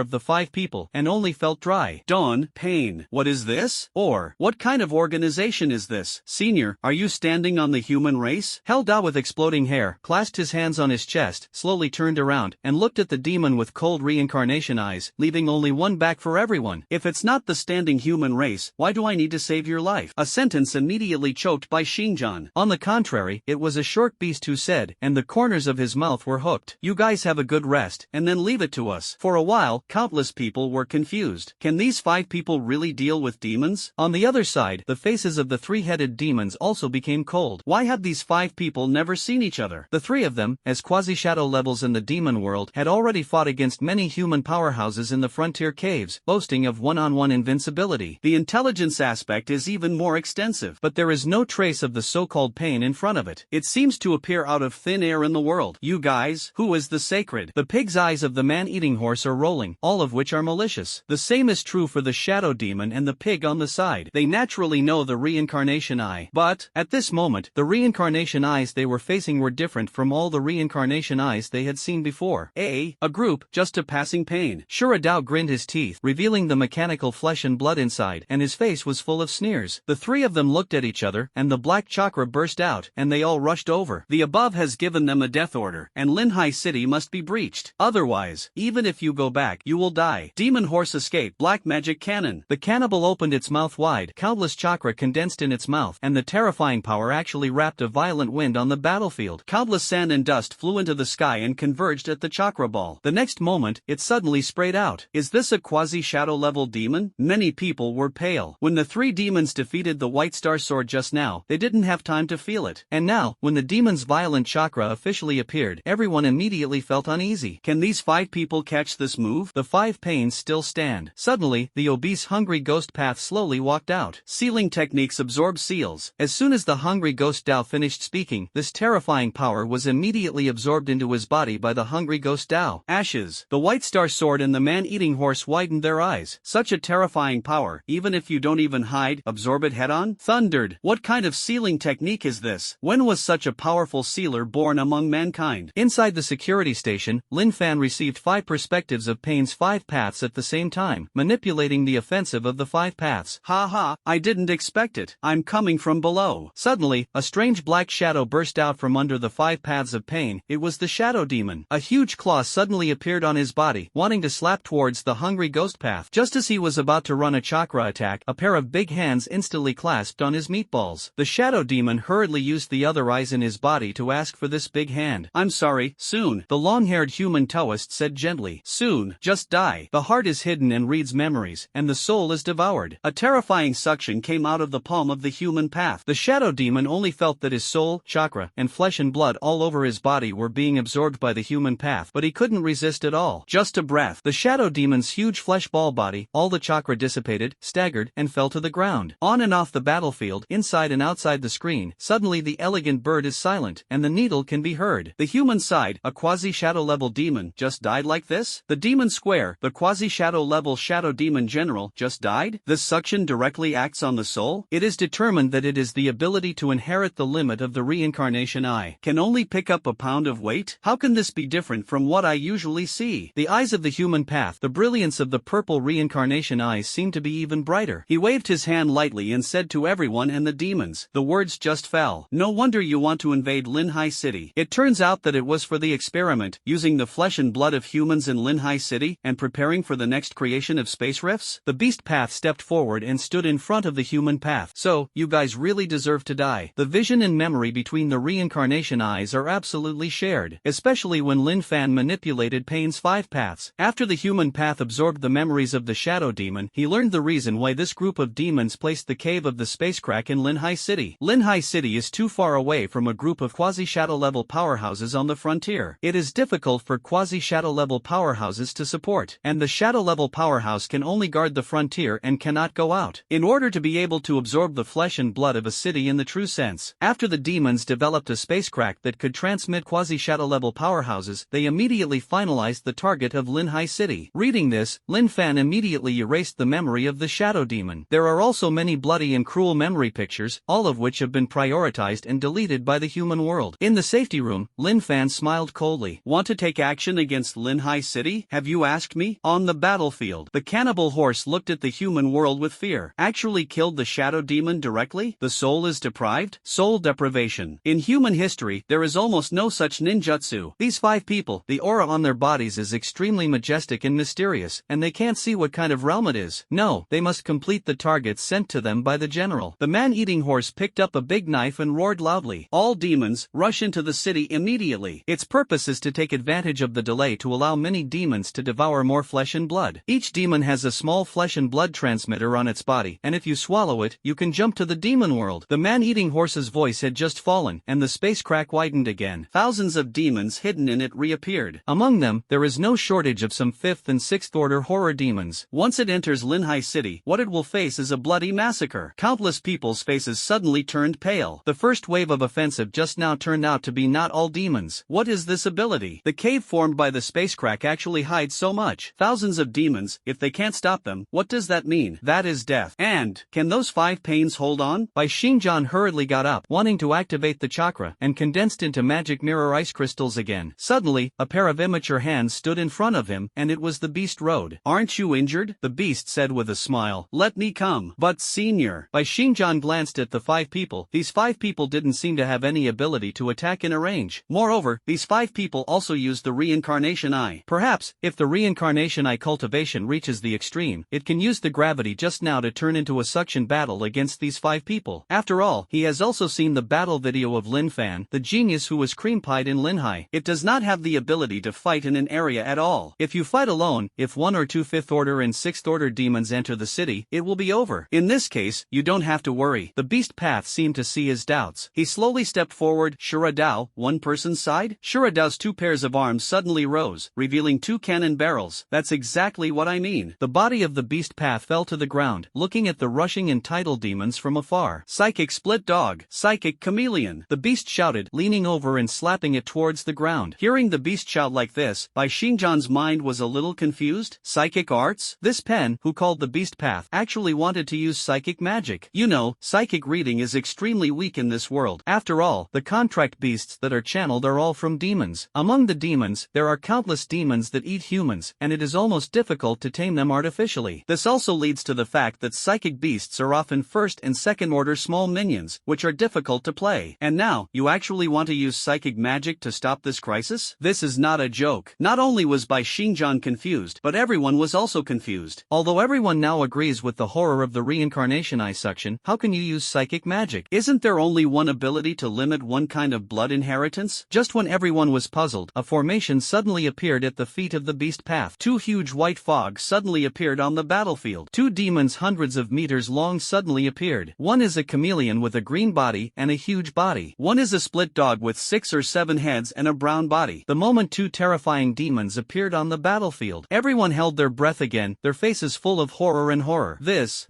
of the 5 people, and only felt dry. Dawn, Payne. What is this? Or, what kind of organization is this? Senior, are you standing on the human race? Helda with exploding hair, clasped his hands on his chest, slowly turned around, and looked at the demon with cold reincarnation eyes, leaving only one back for everyone. If it's not the standing human race, why do I need to save your life? A sentence immediately choked by Shingjan. On the contrary, it was a short beast who said, and the corners of his mouth were hooked. You guys have a good rest, and then leave it to us. For a while, countless people were confused. Can these 5 people really deal with demons? On the other side, the faces of the 3-headed demons also became cold. Why had these 5 people never seen each other? The 3 of them, as quasi-shadow levels in the demon world, had already fought against many human powerhouses in the frontier caves, boasting of one-on-one invincibility. The intelligence aspect is even more extensive, but there is no trace of the so-called Payne in front of it. It seems to appear out of thin air in the world. You guys, who is the sacred? The pig's eyes of the man-eating horse are rolling, all of which are malicious. The same is true for the shadow demon and the pig on the side. They naturally know the reincarnation eye. But, at this moment, the reincarnation eyes they were facing were different from all the reincarnation eyes they had seen before. A group, just a passing Payne. Shuradao grinned his teeth, revealing the mechanical flesh and blood inside, and his face was full of sneers. The 3 of them looked at each other, and the black chakra burst out, and they all rushed over. The above has given them a death order, and Linhai City must be breached. Otherwise, even if you go back, you will die. Demon horse escape. Black magic cannon. The cannibal opened its mouth wide, countless chakra condensed in its mouth, and the terrifying power actually wrapped a violent wind on the battlefield. Countless sand and dust flew into the sky and converged at the chakra ball. The next moment, it suddenly sprayed out. Is this a quasi-shadow level demon? Many people were pale. When the 3 demons defeated the white star sword just now, they didn't have time to feel it. And now, when the demon's violent chakra officially appeared, everyone immediately felt uneasy. Can these 5 people catch this move? The 5 Paynes still stand. Suddenly, the obese hungry ghost path slowly walked out. Sealing techniques absorb seals. As soon as the hungry ghost Dao finished speaking, this terrifying power was immediately absorbed into his body by the hungry ghost Dao. Ashes. The white star sword and the man-eating horse widened their eyes. Such a terrifying power, even if you don't even hide, absorb it head-on? Thundered. What kind of sealing technique is this? When was such a powerful sealer born among mankind? Inside the security station, Lin Fan received 5 perspectives of Payne's 5 paths at the same time, manipulating the offensive of the 5 paths. Ha ha, I didn't expect it. I'm coming from below. Suddenly, a strange black shadow burst out from under the 5 paths of Payne. It was the shadow demon. A huge claw suddenly appeared on his body, wanting to slap towards the hungry ghost path. Just as he was about to run a chakra attack, a pair of big hands instantly clasped on his meatballs. The shadow demon hurriedly used the other eyes in his body to ask for this big hand. I'm sorry, soon. The long-haired human Taoist said gently. Soon, just die. The heart is hidden and reads memories, and the soul is devoured. A terrifying suction came out of the palm of the human path. The shadow demon only felt that his soul, chakra, and flesh and blood all over his body were being absorbed by the human path, but he couldn't resist at all. Just a breath. The shadow demon's huge flesh ball body, all the chakra dissipated, staggered, and fell to the ground. On and off the battlefield, inside and outside the screen, suddenly the elegant bird is silent, and the needle can be heard. The human side, a quasi-shadow level demon, just died like this? The demon square, the quasi-shadow level shadow demon general, just died? This suction directly acts on the soul? It is determined that it is the ability to inherit the limit of the reincarnation eye. Can only pick up a pound of weight? How can this be different from what I usually see? The eyes of the human path, the brilliance of the purple reincarnation eyes seemed to be even brighter. He waved his hand lightly and said to everyone and the demons. The words just fell. No wonder you want to invade Linhai City. It turns out that it was for the experiment, using the flesh and blood of humans in Linhai City, and preparing for the next creation of space rifts? The beast path stepped forward and stood in front of the human path. So, you guys really deserve to die. The vision and memory between the reincarnation eyes are absolutely shared, especially when Lin Fan manipulated Payne's 5 paths. After the human path absorbed the memories of the shadow demon, he learned the reason why this group of demons placed the cave of the spacecrack in Linhai City. Linhai City is too far away from a group of quasi-shadow level powerhouses on the frontier. It is difficult for quasi-shadow level powerhouses to support, and the shadow level powerhouse can only guard the frontier and cannot go out, in order to be able to absorb the flesh and blood of a city in the true sense. After the demons developed a spacecraft that could transmit quasi-shadow level powerhouses, they immediately finalized the target of Linhai City. Reading this, Lin Fan immediately erased the memory of the shadow demon. There are also many bloody and cruel memory pictures, all of which have been prioritized and deleted by the human world. In the safety room, Lin Fan smiled coldly. Want to take action against Linhai City? Have you asked me? On the battlefield, the cannibal horse looked at the human world with fear. Actually killed the shadow demon directly? The soul is deprived? Soul deprivation. In human history, there is almost no such ninjutsu. These 5 people, the aura on their bodies is extremely majestic and mysterious, and they can't see what kind of realm it is. No, they must complete the targets sent to them by the general. The man-eating horse picked up a big knife and roared loudly. All demons, rush into the city immediately. Its purpose is to take advantage of the delay to allow many demons to devour more flesh and blood. Each demon has a small flesh and blood transmitter on its body, and if you swallow it, you can jump to the demon world. The man-eating horse's voice had just fallen, and the space crack widened again. Thousands of demons hidden in it reappeared. Among them, there is no shortage of some 5th and 6th order horror demons. Once it enters Linhai City, what it will face is a bloody massacre. Countless people's faces suddenly turned pale. The first wave of offensive just now turned out to be not all demons. What is this ability? The cave formed by the space crack actually hides so much. Thousands of demons, if they can't stop them, what does that mean? That is death. And, can those 5 Paynes hold on? Shingjan hurriedly got up, wanting to activate the chakra, and condensed into magic mirror ice crystals again. Suddenly, a pair of immature hands stood in front of him, and it was the beast Road. Aren't you injured? The beast said with a smile. Let me come. But senior. Shingjan glanced at the 5 people. These 5 people didn't seem to have any ability to attack in a range. Moreover, these 5 people also used the reincarnation eye. Perhaps, if the reincarnation eye cultivation reaches the extreme, it can use the gravity just now to turn into a suction battle against these 5 people. After all, he has also seen the battle video of Lin Fan, the genius who was cream-pied in Linhai. It does not have the ability to fight in an area at all. If you fight alone, if 1 or 2 5th order and 6th order demons enter the city, it will be over. In this case, you don't have to worry. The beast path seemed to see his doubts. He slowly stepped forward. Shuradao, one person's side? Shuradao's 2 pairs of arms suddenly rose, revealing 2 cannon barrels. That's exactly what I mean. The body of the beast path fell to the ground, looking at the rushing and tidal demons from afar. Psychic split dog. Psychic chameleon. The beast shouted, leaning over and slapping it towards the ground. Hearing the beast shout like this, Shingjan's mind was a little confused. Psychic arts? This pen, who called the beast path, actually wanted to use psychic magic. You know, psychic reading is extremely weak in this world. After all, the contract beasts that are channeled are all from demons. Among the demons, there are countless demons that eat humans, and it is almost difficult to tame them artificially. This also leads to the fact that psychic beasts are often 1st and 2nd order small minions, which are difficult to play. And now, you actually want to use psychic magic to stop this crisis? This is not a joke. Not only was Shingjan confused, but everyone was also confused. Although everyone now agrees with the horror of the reincarnation eye suction, how can you use psychic magic? Isn't there only one ability to limit one kind of blood inheritance? Just when everyone was puzzled, a formation suddenly appeared at the feet of the beast path. 2 huge white fogs suddenly appeared on the battlefield. 2 demons hundreds of meters long suddenly appeared. One is a chameleon with a green body and a huge body. One is a split dog with 6 or 7 heads and a brown body. The moment 2 terrifying demons appeared on the battlefield, everyone held their breath again, their faces full of horror and horror. These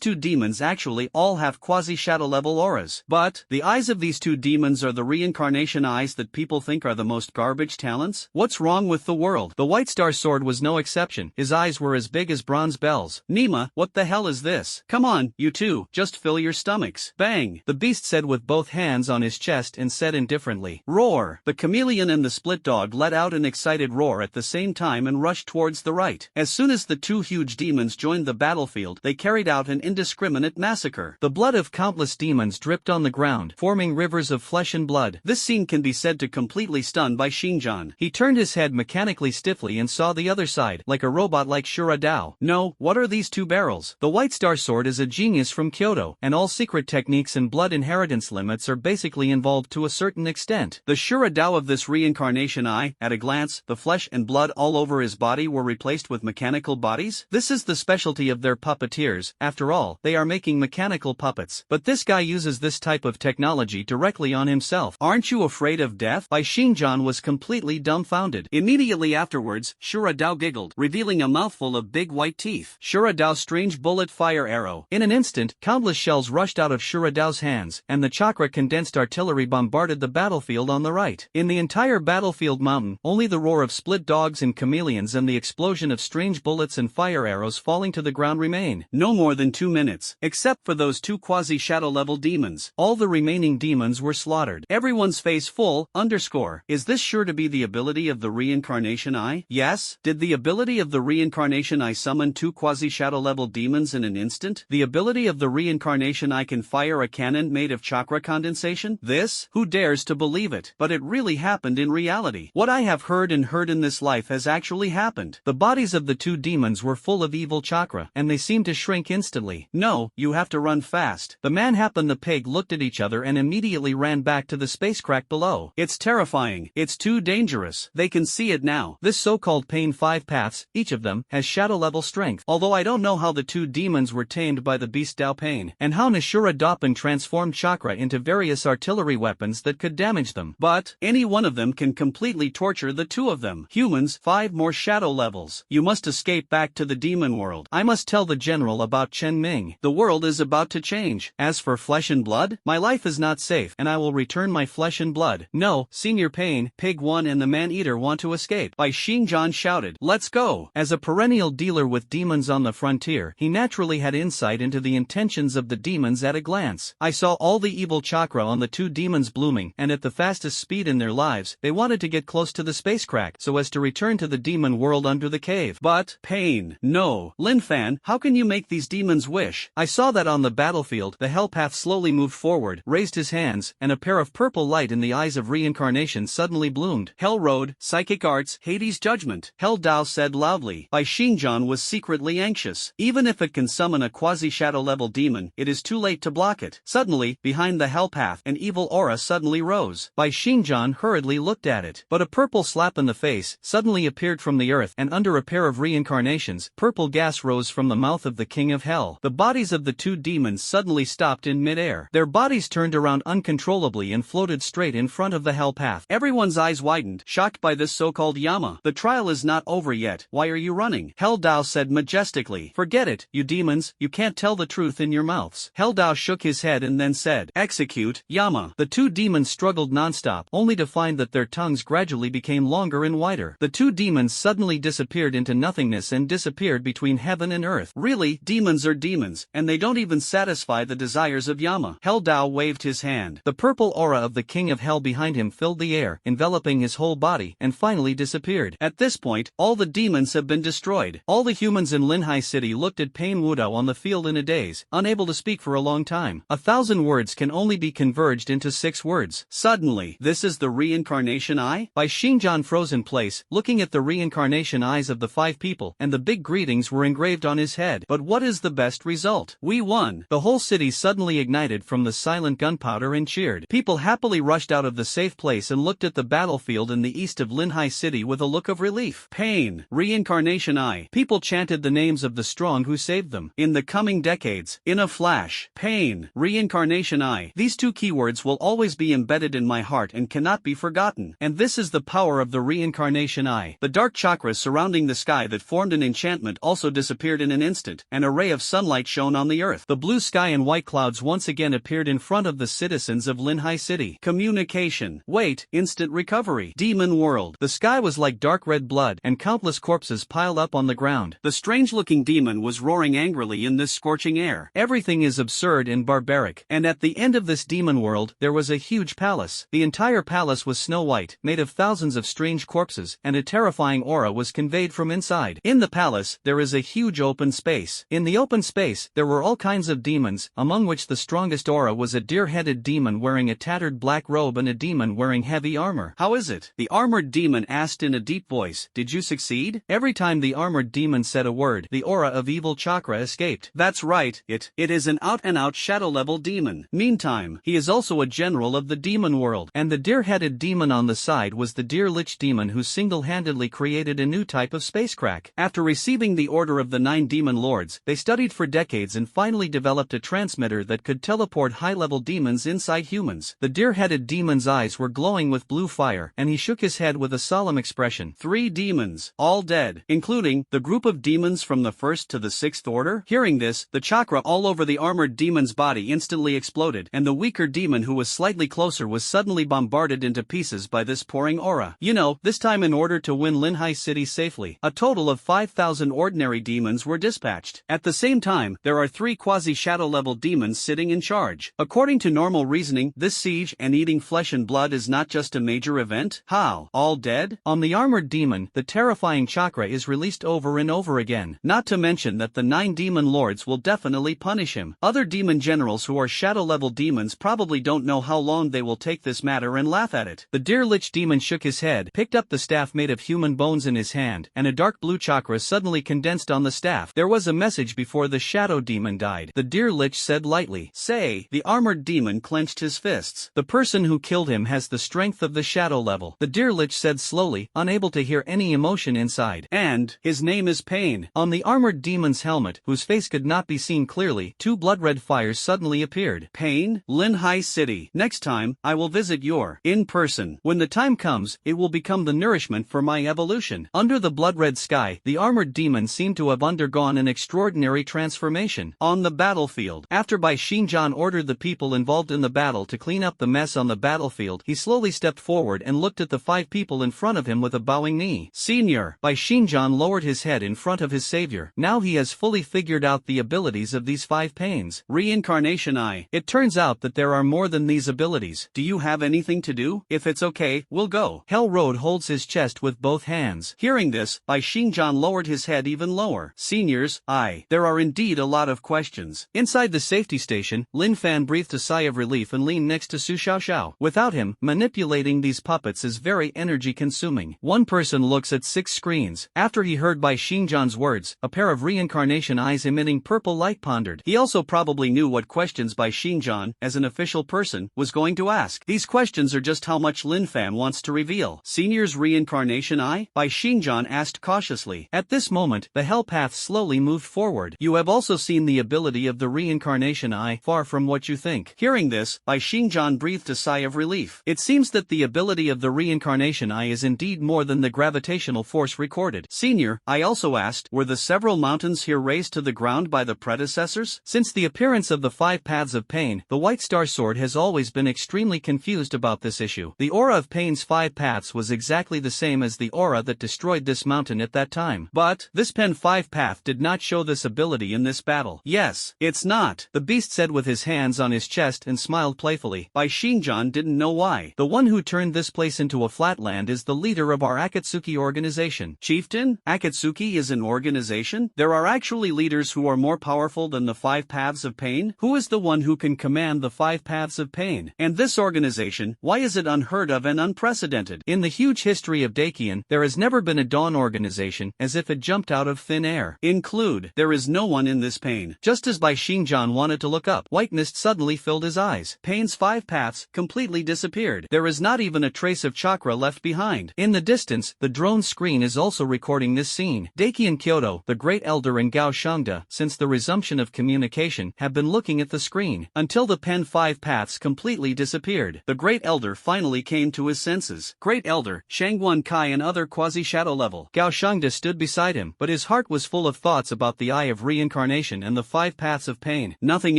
2 demons actually all have quasi-shadow level auras. But, the eyes of these 2 demons are the reincarnation eyes that people think are the most garbage talents? What's wrong with the world? The White Star Sword was no exception. His eyes were as big as bronze bells. Nima, what the hell is this? Come on, you 2, just fill your stomachs. Bang! The beast said with both hands on his chest and said indifferently. Roar! The chameleon and the split dog let out an excited roar at the same time and rushed towards the right. As soon as the 2 huge demons joined the battlefield, they carried out an indiscriminate massacre. The blood of countless demons dripped on the ground, forming rivers of flesh and blood. This scene can be said to completely stun Shingjan. He turned his head mechanically stiffly and saw the other side, like a robot like Shuradao. No, what are these 2 barrels? The White Star Sword is a genius from Kyoto, and all secret techniques and blood inheritance limits are basically involved to a certain extent. The Shuradao of this reincarnation eye, at a glance, the flesh and blood all over his body were replaced with mechanical bodies? This is the specialty of their puppeteers. After all, they are making mechanical puppets. But this guy uses this type of technology analogy directly on himself. Aren't you afraid of death? Bai Xingjan was completely dumbfounded. Immediately afterwards, Shura Dao giggled, revealing a mouthful of big white teeth. Shura Dao's strange bullet fire arrow. In an instant, countless shells rushed out of Shura Dao's hands, and the chakra condensed artillery bombarded the battlefield on the right. In the entire battlefield mountain, only the roar of split dogs and chameleons and the explosion of strange bullets and fire arrows falling to the ground remain. No more than 2 minutes. Except for those 2 quasi-shadow level demons, all the remaining demons were slaughtered. Everyone's face full, underscore. Is this sure to be the ability of the reincarnation eye? Yes. Did the ability of the reincarnation eye summon 2 quasi-shadow level demons in an instant? The ability of the reincarnation eye can fire a cannon made of chakra condensation? This? Who dares to believe it? But it really happened in reality. What I have heard in this life has actually happened. The bodies of the 2 demons were full of evil chakra, and they seemed to shrink instantly. No, you have to run fast. The Manhwa and the pig looked at each other and immediately ran back to the space crack below. It's terrifying. It's too dangerous. They can see it now. This so-called Payne 5 paths, each of them, has shadow level strength. Although I don't know how the 2 demons were tamed by the beast Dao Payne, and how Nashura Doppen transformed chakra into various artillery weapons that could damage them. But any one of them can completely torture the 2 of them. Humans, 5 more shadow levels. You must escape back to the demon world. I must tell the general about Chen Ming. The world is about to change. As for flesh and blood, my life is not safe, and I will return my flesh and blood. No, Senior Payne, Pig 1 and the Man-Eater want to escape. Bai Xingjan shouted, let's go. As a perennial dealer with demons on the frontier, he naturally had insight into the intentions of the demons at a glance. I saw all the evil chakra on the 2 demons blooming, and at the fastest speed in their lives, they wanted to get close to the space crack so as to return to the demon world under the cave. But, Payne, no. Lin Fan, how can you make these demons wish? I saw that on the battlefield. The hell path slowly moved forward, raised his hands, and a pair of purple light in the eyes of reincarnation suddenly bloomed. Hell Road, Psychic Arts, Hades Judgment. Hell Dao said loudly. Bai Xingjan was secretly anxious. Even if it can summon a quasi-shadow level demon, it is too late to block it. Suddenly, behind the hell path, an evil aura suddenly rose. Bai Xingjan hurriedly looked at it. But a purple slap in the face suddenly appeared from the earth, and under a pair of reincarnations, purple gas rose from the mouth of the king of hell. The bodies of the 2 demons suddenly stopped in midair. Their bodies turned around uncontrollably and floated straight in front of the hell path. Everyone's eyes widened, shocked by this so-called Yama. The trial is not over yet. Why are you running? Hell Dao said majestically. Forget it, you demons, you can't tell the truth in your mouths. Hell Dao shook his head and then said, execute, Yama. The 2 demons struggled nonstop, only to find that their tongues gradually became longer and wider. The 2 demons suddenly disappeared into nothingness and disappeared between heaven and earth. Really, demons are demons, and they don't even satisfy the desires of Yama. Hell Dao waved his hand. The purple aura of the king of hell behind him filled the air, enveloping his whole body, and finally disappeared. At this point, all the demons have been destroyed. All the humans in Linhai City looked at Payne Wudao on the field in a daze, unable to speak for a long time. 1,000 words can only be converged into 6 words. Suddenly, this is the reincarnation eye? Bai Xingjan froze in place, looking at the reincarnation eyes of the 5 people, and the big greetings were engraved on his head. But what is the best result? We won. The whole city suddenly ignited from the silent gunpowder and cheered. People happily rushed out of the safe place and looked at the battlefield in the east of Linhai City with a look of relief. Payne, reincarnation eye. People chanted the names of the strong who saved them. In the coming decades, in a flash. Payne, reincarnation eye. These 2 keywords will always be embedded in my heart and cannot be forgotten. And this is the power of the reincarnation eye. The dark chakras surrounding the sky that formed an enchantment also disappeared in an instant. An array of sunlight shone on the earth. The blue sky and white clouds once again appeared in front of the citizens of Linhai City. Communication. Wait, instant recovery. Demon world. The sky was like dark red blood, and countless corpses piled up on the ground. The strange-looking demon was roaring angrily in this scorching air. Everything is absurd and barbaric. And at the end of this demon world, there was a huge palace. The entire palace was snow white, made of thousands of strange corpses, and a terrifying aura was conveyed from inside. In the palace, there is a huge open space. In the open space, there were all kinds of demons, among which the strongest aura was a deer-headed demon wearing a tattered black robe and a demon wearing heavy armor. How is it? The armored demon asked in a deep voice. Did you succeed? Every time the armored demon said a word, the aura of evil chakra escaped. That's right, it is an out-and-out shadow-level demon. Meantime, he is also a general of the demon world. And the deer-headed demon on the side was the deer-lich demon who single-handedly created a new type of spacecrack. After receiving the order of the 9 demon lords, they studied for decades and finally developed a transmitter that could teleport high-level demons demons inside humans. The deer-headed demon's eyes were glowing with blue fire, and he shook his head with a solemn expression. 3 demons, all dead, including the group of demons from the 1st to the 6th order. Hearing this, the chakra all over the armored demon's body instantly exploded, and the weaker demon who was slightly closer was suddenly bombarded into pieces by this pouring aura. This time in order to win Linhai City safely, a total of 5,000 ordinary demons were dispatched. At the same time, there are 3 quasi-shadow level demons sitting in charge. According to normal reasoning, this siege and eating flesh and blood is not just a major event. How? All dead? On the armored demon, the terrifying chakra is released over and over again. Not to mention that the 9 demon lords will definitely punish him. Other demon generals who are shadow level demons probably don't know how long they will take this matter and laugh at it. The deer lich demon shook his head, picked up the staff made of human bones in his hand, and a dark blue chakra suddenly condensed on the staff. There was a message before the shadow demon died. The deer lich said lightly. Say, the armored demon clenched his fists. The person who killed him has the strength of the shadow level. The deer lich said slowly, unable to hear any emotion inside. And his name is Payne. On the armored demon's helmet, whose face could not be seen clearly, 2 blood-red fires suddenly appeared. Payne, Linhai City. Next time, I will visit your in person. When the time comes, it will become the nourishment for my evolution. Under the blood-red sky, the armored demon seemed to have undergone an extraordinary transformation. On the battlefield, after Shingjan ordered the people involved in the battle to clean up the mess on the battlefield, he slowly stepped forward and looked at the 5 people in front of him with a bowing knee. Senior, Shingjan lowered his head in front of his savior. Now he has fully figured out the abilities of these 5 Paynes. Reincarnation Eye. It turns out that there are more than these abilities. Do you have anything to do? If it's okay, we'll go. Hell Road holds his chest with both hands. Hearing this, Shingjan lowered his head even lower. Seniors, there are indeed a lot of questions. Inside the safety station, Lin Fan breathed a sigh of relief and leaned next to Su Xiaoxiao. Without him, manipulating these puppets is very energy-consuming. One person looks at 6 screens. After he heard Xingjan's words, a pair of reincarnation eyes emitting purple light pondered. He also probably knew what questions Xingjan, as an official person, was going to ask. These questions are just how much Lin Fan wants to reveal. Senior's reincarnation eye? Xingjan asked cautiously. At this moment, the hell path slowly moved forward. You have also seen the ability of the reincarnation eye, far from what you think. Hearing this, Xingjan breathed a sigh of relief. It seems that the ability of the reincarnation eye is indeed more than the gravitational force recorded. Senior, I also asked, were the several mountains here razed to the ground by the predecessors? Since the appearance of the 5 paths of Payne, the White Star Sword has always been extremely confused about this issue. The aura of Payne's 5 paths was exactly the same as the aura that destroyed this mountain at that time. But this Pen 5 path did not show this ability in this battle. Yes, it's not, the beast said with his hands on his chest and smiled playfully. Xingjan didn't know why. The one who turned this place into a flatland is the leader of our Akatsuki organization. Chieftain, Akatsuki is an organization? There are actually leaders who are more powerful than the 5 paths of Payne? Who is the one who can command the 5 paths of Payne? And this organization, why is it unheard of and unprecedented? In the huge history of Dakian, there has never been a dawn organization, as if it jumped out of thin air. Include, there is no one in this Payne. Just as Xingjan wanted to look up, white mist suddenly filled his eyes. Payne's 5 paths completely disappeared. There is not even a trace of chakra left behind. In the distance, the drone screen is also recording this scene. Dakian Kyoto, the Great Elder and Gao Shangda, since the resumption of communication, have been looking at the screen, until the Pen 5 paths completely disappeared. The Great Elder finally came to his senses. Great Elder, Shangguan Kai and other quasi-shadow level. Gao Shangda stood beside him, but his heart was full of thoughts about the Eye of Reincarnation and the 5 paths of Payne. Nothing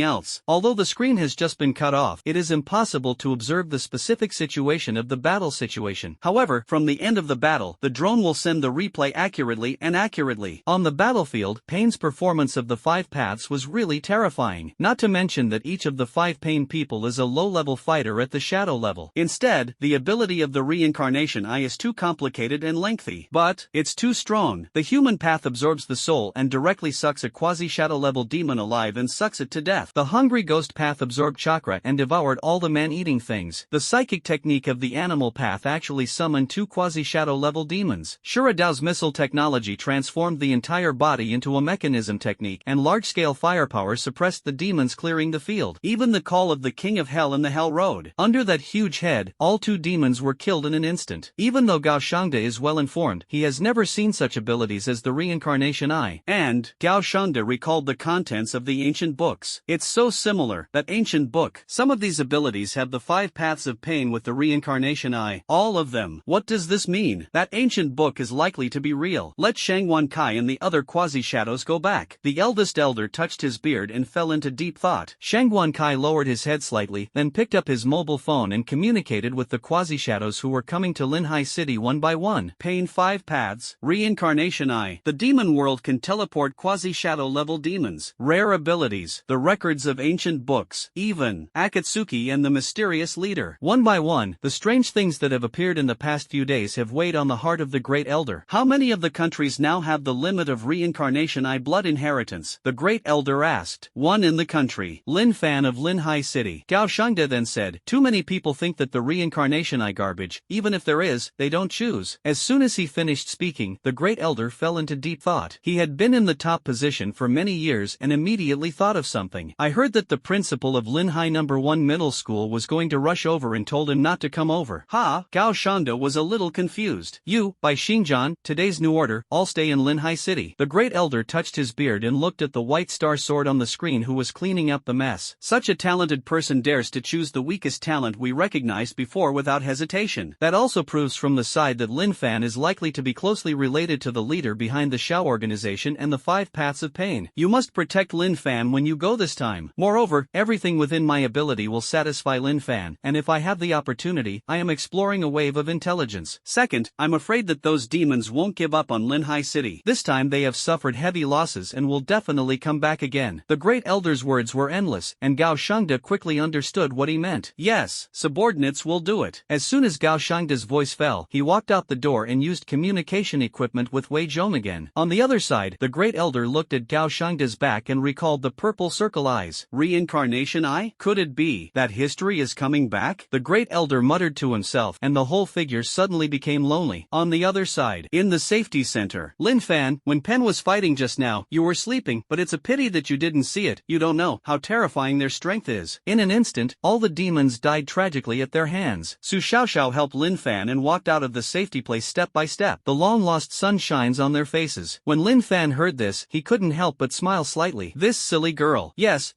else. Although the screen has just been cut off, it is impossible to observe the specific situation of the battle situation. However, from the end of the battle, the drone will send the replay accurately. On the battlefield, Payne's performance of the 5 paths was really terrifying. Not to mention that each of the 5 Payne people is a low-level fighter at the shadow level. Instead, the ability of the reincarnation eye is too complicated and lengthy. But it's too strong. The human path absorbs the soul and directly sucks a quasi-shadow level demon alive and sucks it to death. The hungry ghost path absorbed chakra and devoured all the man-eating things. The psychic technique of the animal path actually summoned 2 quasi-shadow level demons. Shura Dao's missile technology transformed the entire body into a mechanism technique, and large-scale firepower suppressed the demons clearing the field. Even the call of the King of Hell in the Hell Road. Under that huge head, all 2 demons were killed in an instant. Even though Gao Shangda is well informed, he has never seen such abilities as the reincarnation eye. And Gao Shangda recalled the contents of the ancient books. It's so similar that ancient books book. Some of these abilities have the 5 paths of Payne with the reincarnation eye. All of them. What does this mean? That ancient book is likely to be real. Let Shangwan Kai and the other quasi-shadows go back. The eldest elder touched his beard and fell into deep thought. Shangwan Kai lowered his head slightly, then picked up his mobile phone and communicated with the quasi-shadows who were coming to Linhai City one by one. Payne 5 paths. Reincarnation eye. The demon world can teleport quasi-shadow level demons. Rare abilities. The records of ancient books. Even Akatsuki and the mysterious leader. One by one, the strange things that have appeared in the past few days have weighed on the heart of the great elder. How many of the countries now have the limit of reincarnation eye blood inheritance? The great elder asked. One in the country. Lin Fan of Linhai City. Gao Shangda then said, too many people think that the reincarnation eye garbage, even if there is, they don't choose. As soon as he finished speaking, the great elder fell into deep thought. He had been in the top position for many years and immediately thought of something. I heard that the principal of Linhai No. 1 Middle School was going to rush over and told him not to come over. Ha! Gao Shangda was a little confused. You, by Shingjan, today's new order, all stay in Linhai City. The great elder touched his beard and looked at the white star sword on the screen who was cleaning up the mess. Such a talented person dares to choose the weakest talent we recognized before without hesitation. That also proves from the side that Lin Fan is likely to be closely related to the leader behind the Shao organization and the 5 paths of Payne. You must protect Lin Fan when you go this time. Moreover, everything within my ability will satisfy Lin Fan, and if I have the opportunity, I am exploring a wave of intelligence. Second, I'm afraid that those demons won't give up on Linhai City. This time they have suffered heavy losses and will definitely come back again. The great elder's words were endless, and Gao Shangda quickly understood what he meant. Yes, subordinates will do it. As soon as Gao Shangda's voice fell, he walked out the door and used communication equipment with Wei Zhong again. On the other side, the great elder looked at Gao Shangda's back and recalled the purple circle eyes. Reincarnation eye? Could it be that history is coming back? The great elder muttered to himself, and the whole figure suddenly became lonely. On the other side, in the safety center, Lin Fan, when Pen was fighting just now, you were sleeping, but it's a pity that you didn't see it. You don't know how terrifying their strength is. In an instant, all the demons died tragically at their hands. Su Xiaoxiao helped Lin Fan and walked out of the safety place step by step. The long-lost sun shines on their faces. When Lin Fan heard this, he couldn't help but smile slightly. This silly girl. Yes,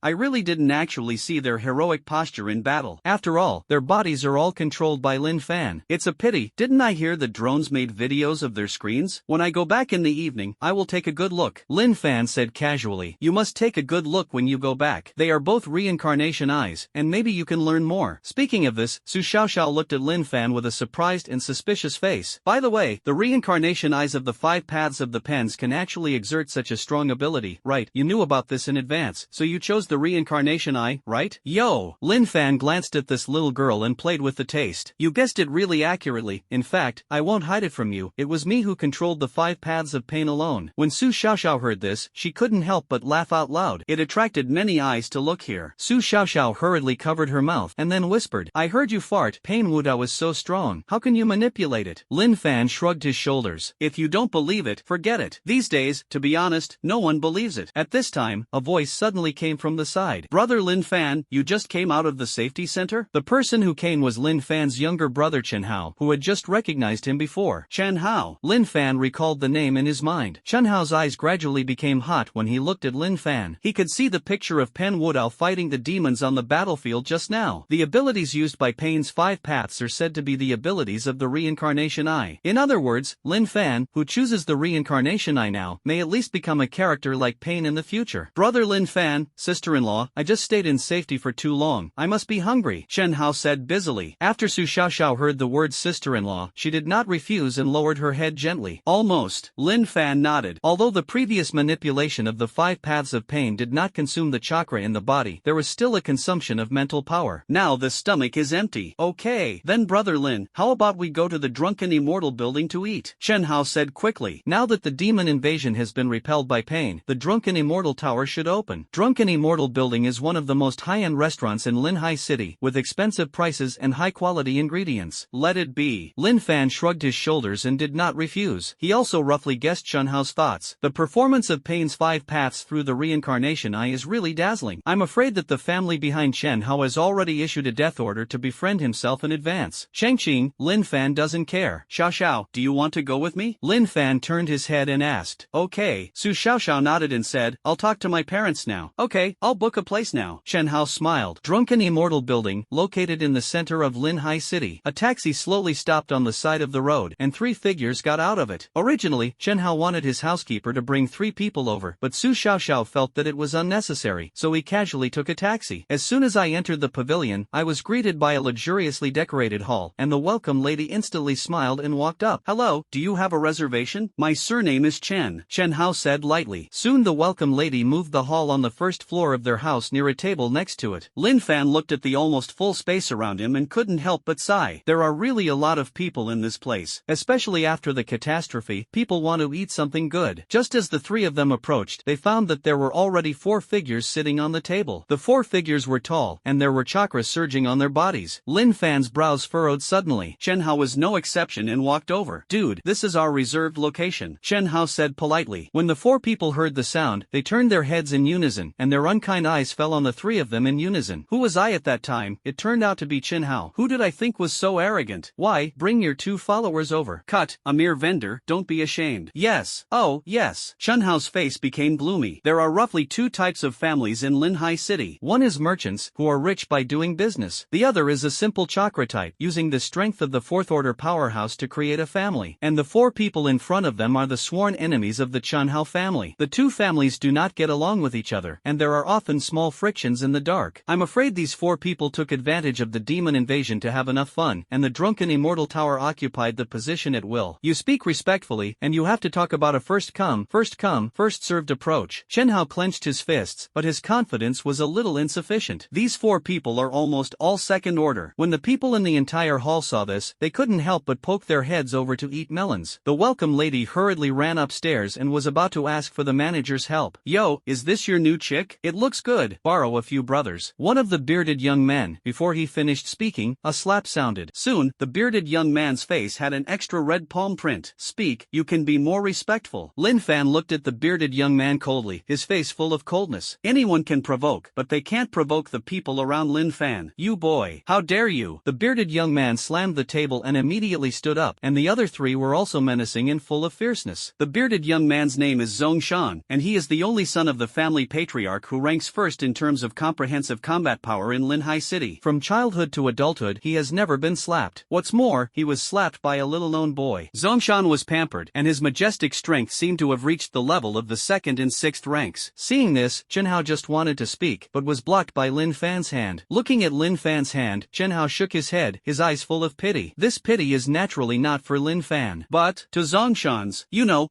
I really didn't actually see their heroic posture in battle. After all, their bodies are all controlled by Lin Fan. It's a pity. Didn't I hear that drones made videos of their screens? When I go back in the evening, I will take a good look. Lin Fan said casually. You must take a good look when you go back. They are both reincarnation eyes, and maybe you can learn more. Speaking of this, Su Xiaoxiao looked at Lin Fan with a surprised and suspicious face. By the way, the reincarnation eyes of the 5 paths of the pens can actually exert such a strong ability. Right, you knew about this in advance, so you chose the reincarnation eye, right? Yo! Lin Fan glanced at this little girl and played with the taste. You guessed it really accurately. In fact, I won't hide it from you. It was me who controlled the 5 paths of Payne alone. When Su Xiaoxiao heard this, she couldn't help but laugh out loud. It attracted many eyes to look here. Su Xiaoxiao hurriedly covered her mouth and then whispered, I heard you fart. Payne Wudao is so strong. How can you manipulate it? Lin Fan shrugged his shoulders. If you don't believe it, forget it. These days, to be honest, no one believes it. At this time, a voice suddenly came from the side. Brother Lin Fan, you just came out of the safety center? The person who came was Lin Fan's younger brother Chen Hao, who had just recognized him before. Chen Hao. Lin Fan recalled the name in his mind. Chen Hao's eyes gradually became hot when he looked at Lin Fan. He could see the picture of Pen Wudao fighting the demons on the battlefield just now. The abilities used by Payne's 5 paths are said to be the abilities of the reincarnation eye. In other words, Lin Fan, who chooses the reincarnation eye now, may at least become a character like Payne in the future. Brother Lin Fan, sister-in-law, I just stayed in safety for too long. I must be hungry, Chen Hao said busily. After Su Xiaoxiao heard the word sister-in-law, she did not refuse and lowered her head gently. Almost. Lin Fan nodded. Although the previous manipulation of the 5 paths of Payne did not consume the chakra in the body, there was still a consumption of mental power. Now the stomach is empty. Okay, then Brother Lin, how about we go to the drunken immortal building to eat? Chen Hao said quickly. Now that the demon invasion has been repelled by Payne, the drunken immortal tower should open. Drunken Immortal Building is one of the most high-end restaurants in Linhai City, with expensive prices and high-quality ingredients. Let it be. Lin Fan shrugged his shoulders and did not refuse. He also roughly guessed Chen Hao's thoughts. The performance of Payne's 5 paths through the reincarnation eye is really dazzling. I'm afraid that the family behind Chen Hao has already issued a death order to befriend himself in advance. Changqing, Lin Fan doesn't care. Xiaoxiao, do you want to go with me? Lin Fan turned his head and asked. Okay. Su Xiaoxiao nodded and said, I'll talk to my parents now. Okay, I'll book a place now. Xiao. Chen Hao smiled. Drunken Immortal Building, located in the center of Linhai City. A taxi slowly stopped on the side of the road, and 3 figures got out of it. Originally, Chen Hao wanted his housekeeper to bring 3 people over, but Su Xiaoxiao felt that it was unnecessary, so he casually took a taxi. As soon as I entered the pavilion, I was greeted by a luxuriously decorated hall, and the welcome lady instantly smiled and walked up. Hello, do you have a reservation? My surname is Chen, Chen Hao said lightly. Soon the welcome lady moved the hall on the first floor of their house near a table next to it. Lin Fan looked at the almost full space around him and couldn't help but sigh. There are really a lot of people in this place. Especially after the catastrophe, people want to eat something good. Just as the 3 of them approached, they found that there were already 4 figures sitting on the table. The 4 figures were tall, and there were chakras surging on their bodies. Lin Fan's brows furrowed suddenly. Chen Hao was no exception and walked over. Dude, this is our reserved location, Chen Hao said politely. When the 4 people heard the sound, they turned their heads in unison, and their unkind eyes fell on the 3 of them in unison. Who was I at that time? It turned out to be Chen Hao. Who did I think was so arrogant? Why, bring your 2 followers over. Cut, a mere vendor, don't be ashamed. Yes. Oh, yes. Chen Hao's face became gloomy. There are roughly 2 types of families in Linhai City. One is merchants, who are rich by doing business. The other is a simple chakra type, using the strength of the 4th order powerhouse to create a family. And the 4 people in front of them are the sworn enemies of the Chen Hao family. The 2 families do not get along with each other, and there are often small frictions in the dark. I'm afraid these 4 people took advantage of the demon invasion to have enough fun, and the drunken immortal tower occupied the position at will. You speak respectfully, and you have to talk about a first come, first served approach. Chen Hao clenched his fists, but his confidence was a little insufficient. These 4 people are almost all second order. When the people in the entire hall saw this, they couldn't help but poke their heads over to eat melons. The welcome lady hurriedly ran upstairs and was about to ask for the manager's help. Yo, is this your new chick? It looks good. Borrow a few brothers. One of the bearded young men. Before he finished speaking, a slap sounded. Soon, the bearded young man's face had an extra red palm print. Speak, you can be more respectful. Lin Fan looked at the bearded young man coldly, his face full of coldness. Anyone can provoke, but they can't provoke the people around Lin Fan. You boy, how dare you? The bearded young man slammed the table and immediately stood up, and the other 3 were also menacing and full of fierceness. The bearded young man's name is Zongshan, and he is the only son of the family patriarch who ranks first in terms of comprehensive combat power in Linhai City. From childhood to adulthood, he has never been slapped. What's more, he was slapped by a little-known boy. Zongshan was pampered, and his majestic strength seemed to have reached the level of the 2nd and 6th ranks. Seeing this, Chen Hao just wanted to speak, but was blocked by Lin Fan's hand. Looking at Lin Fan's hand, Chen Hao shook his head, his eyes full of pity. This pity is naturally not for Lin Fan, but to Zongshan's,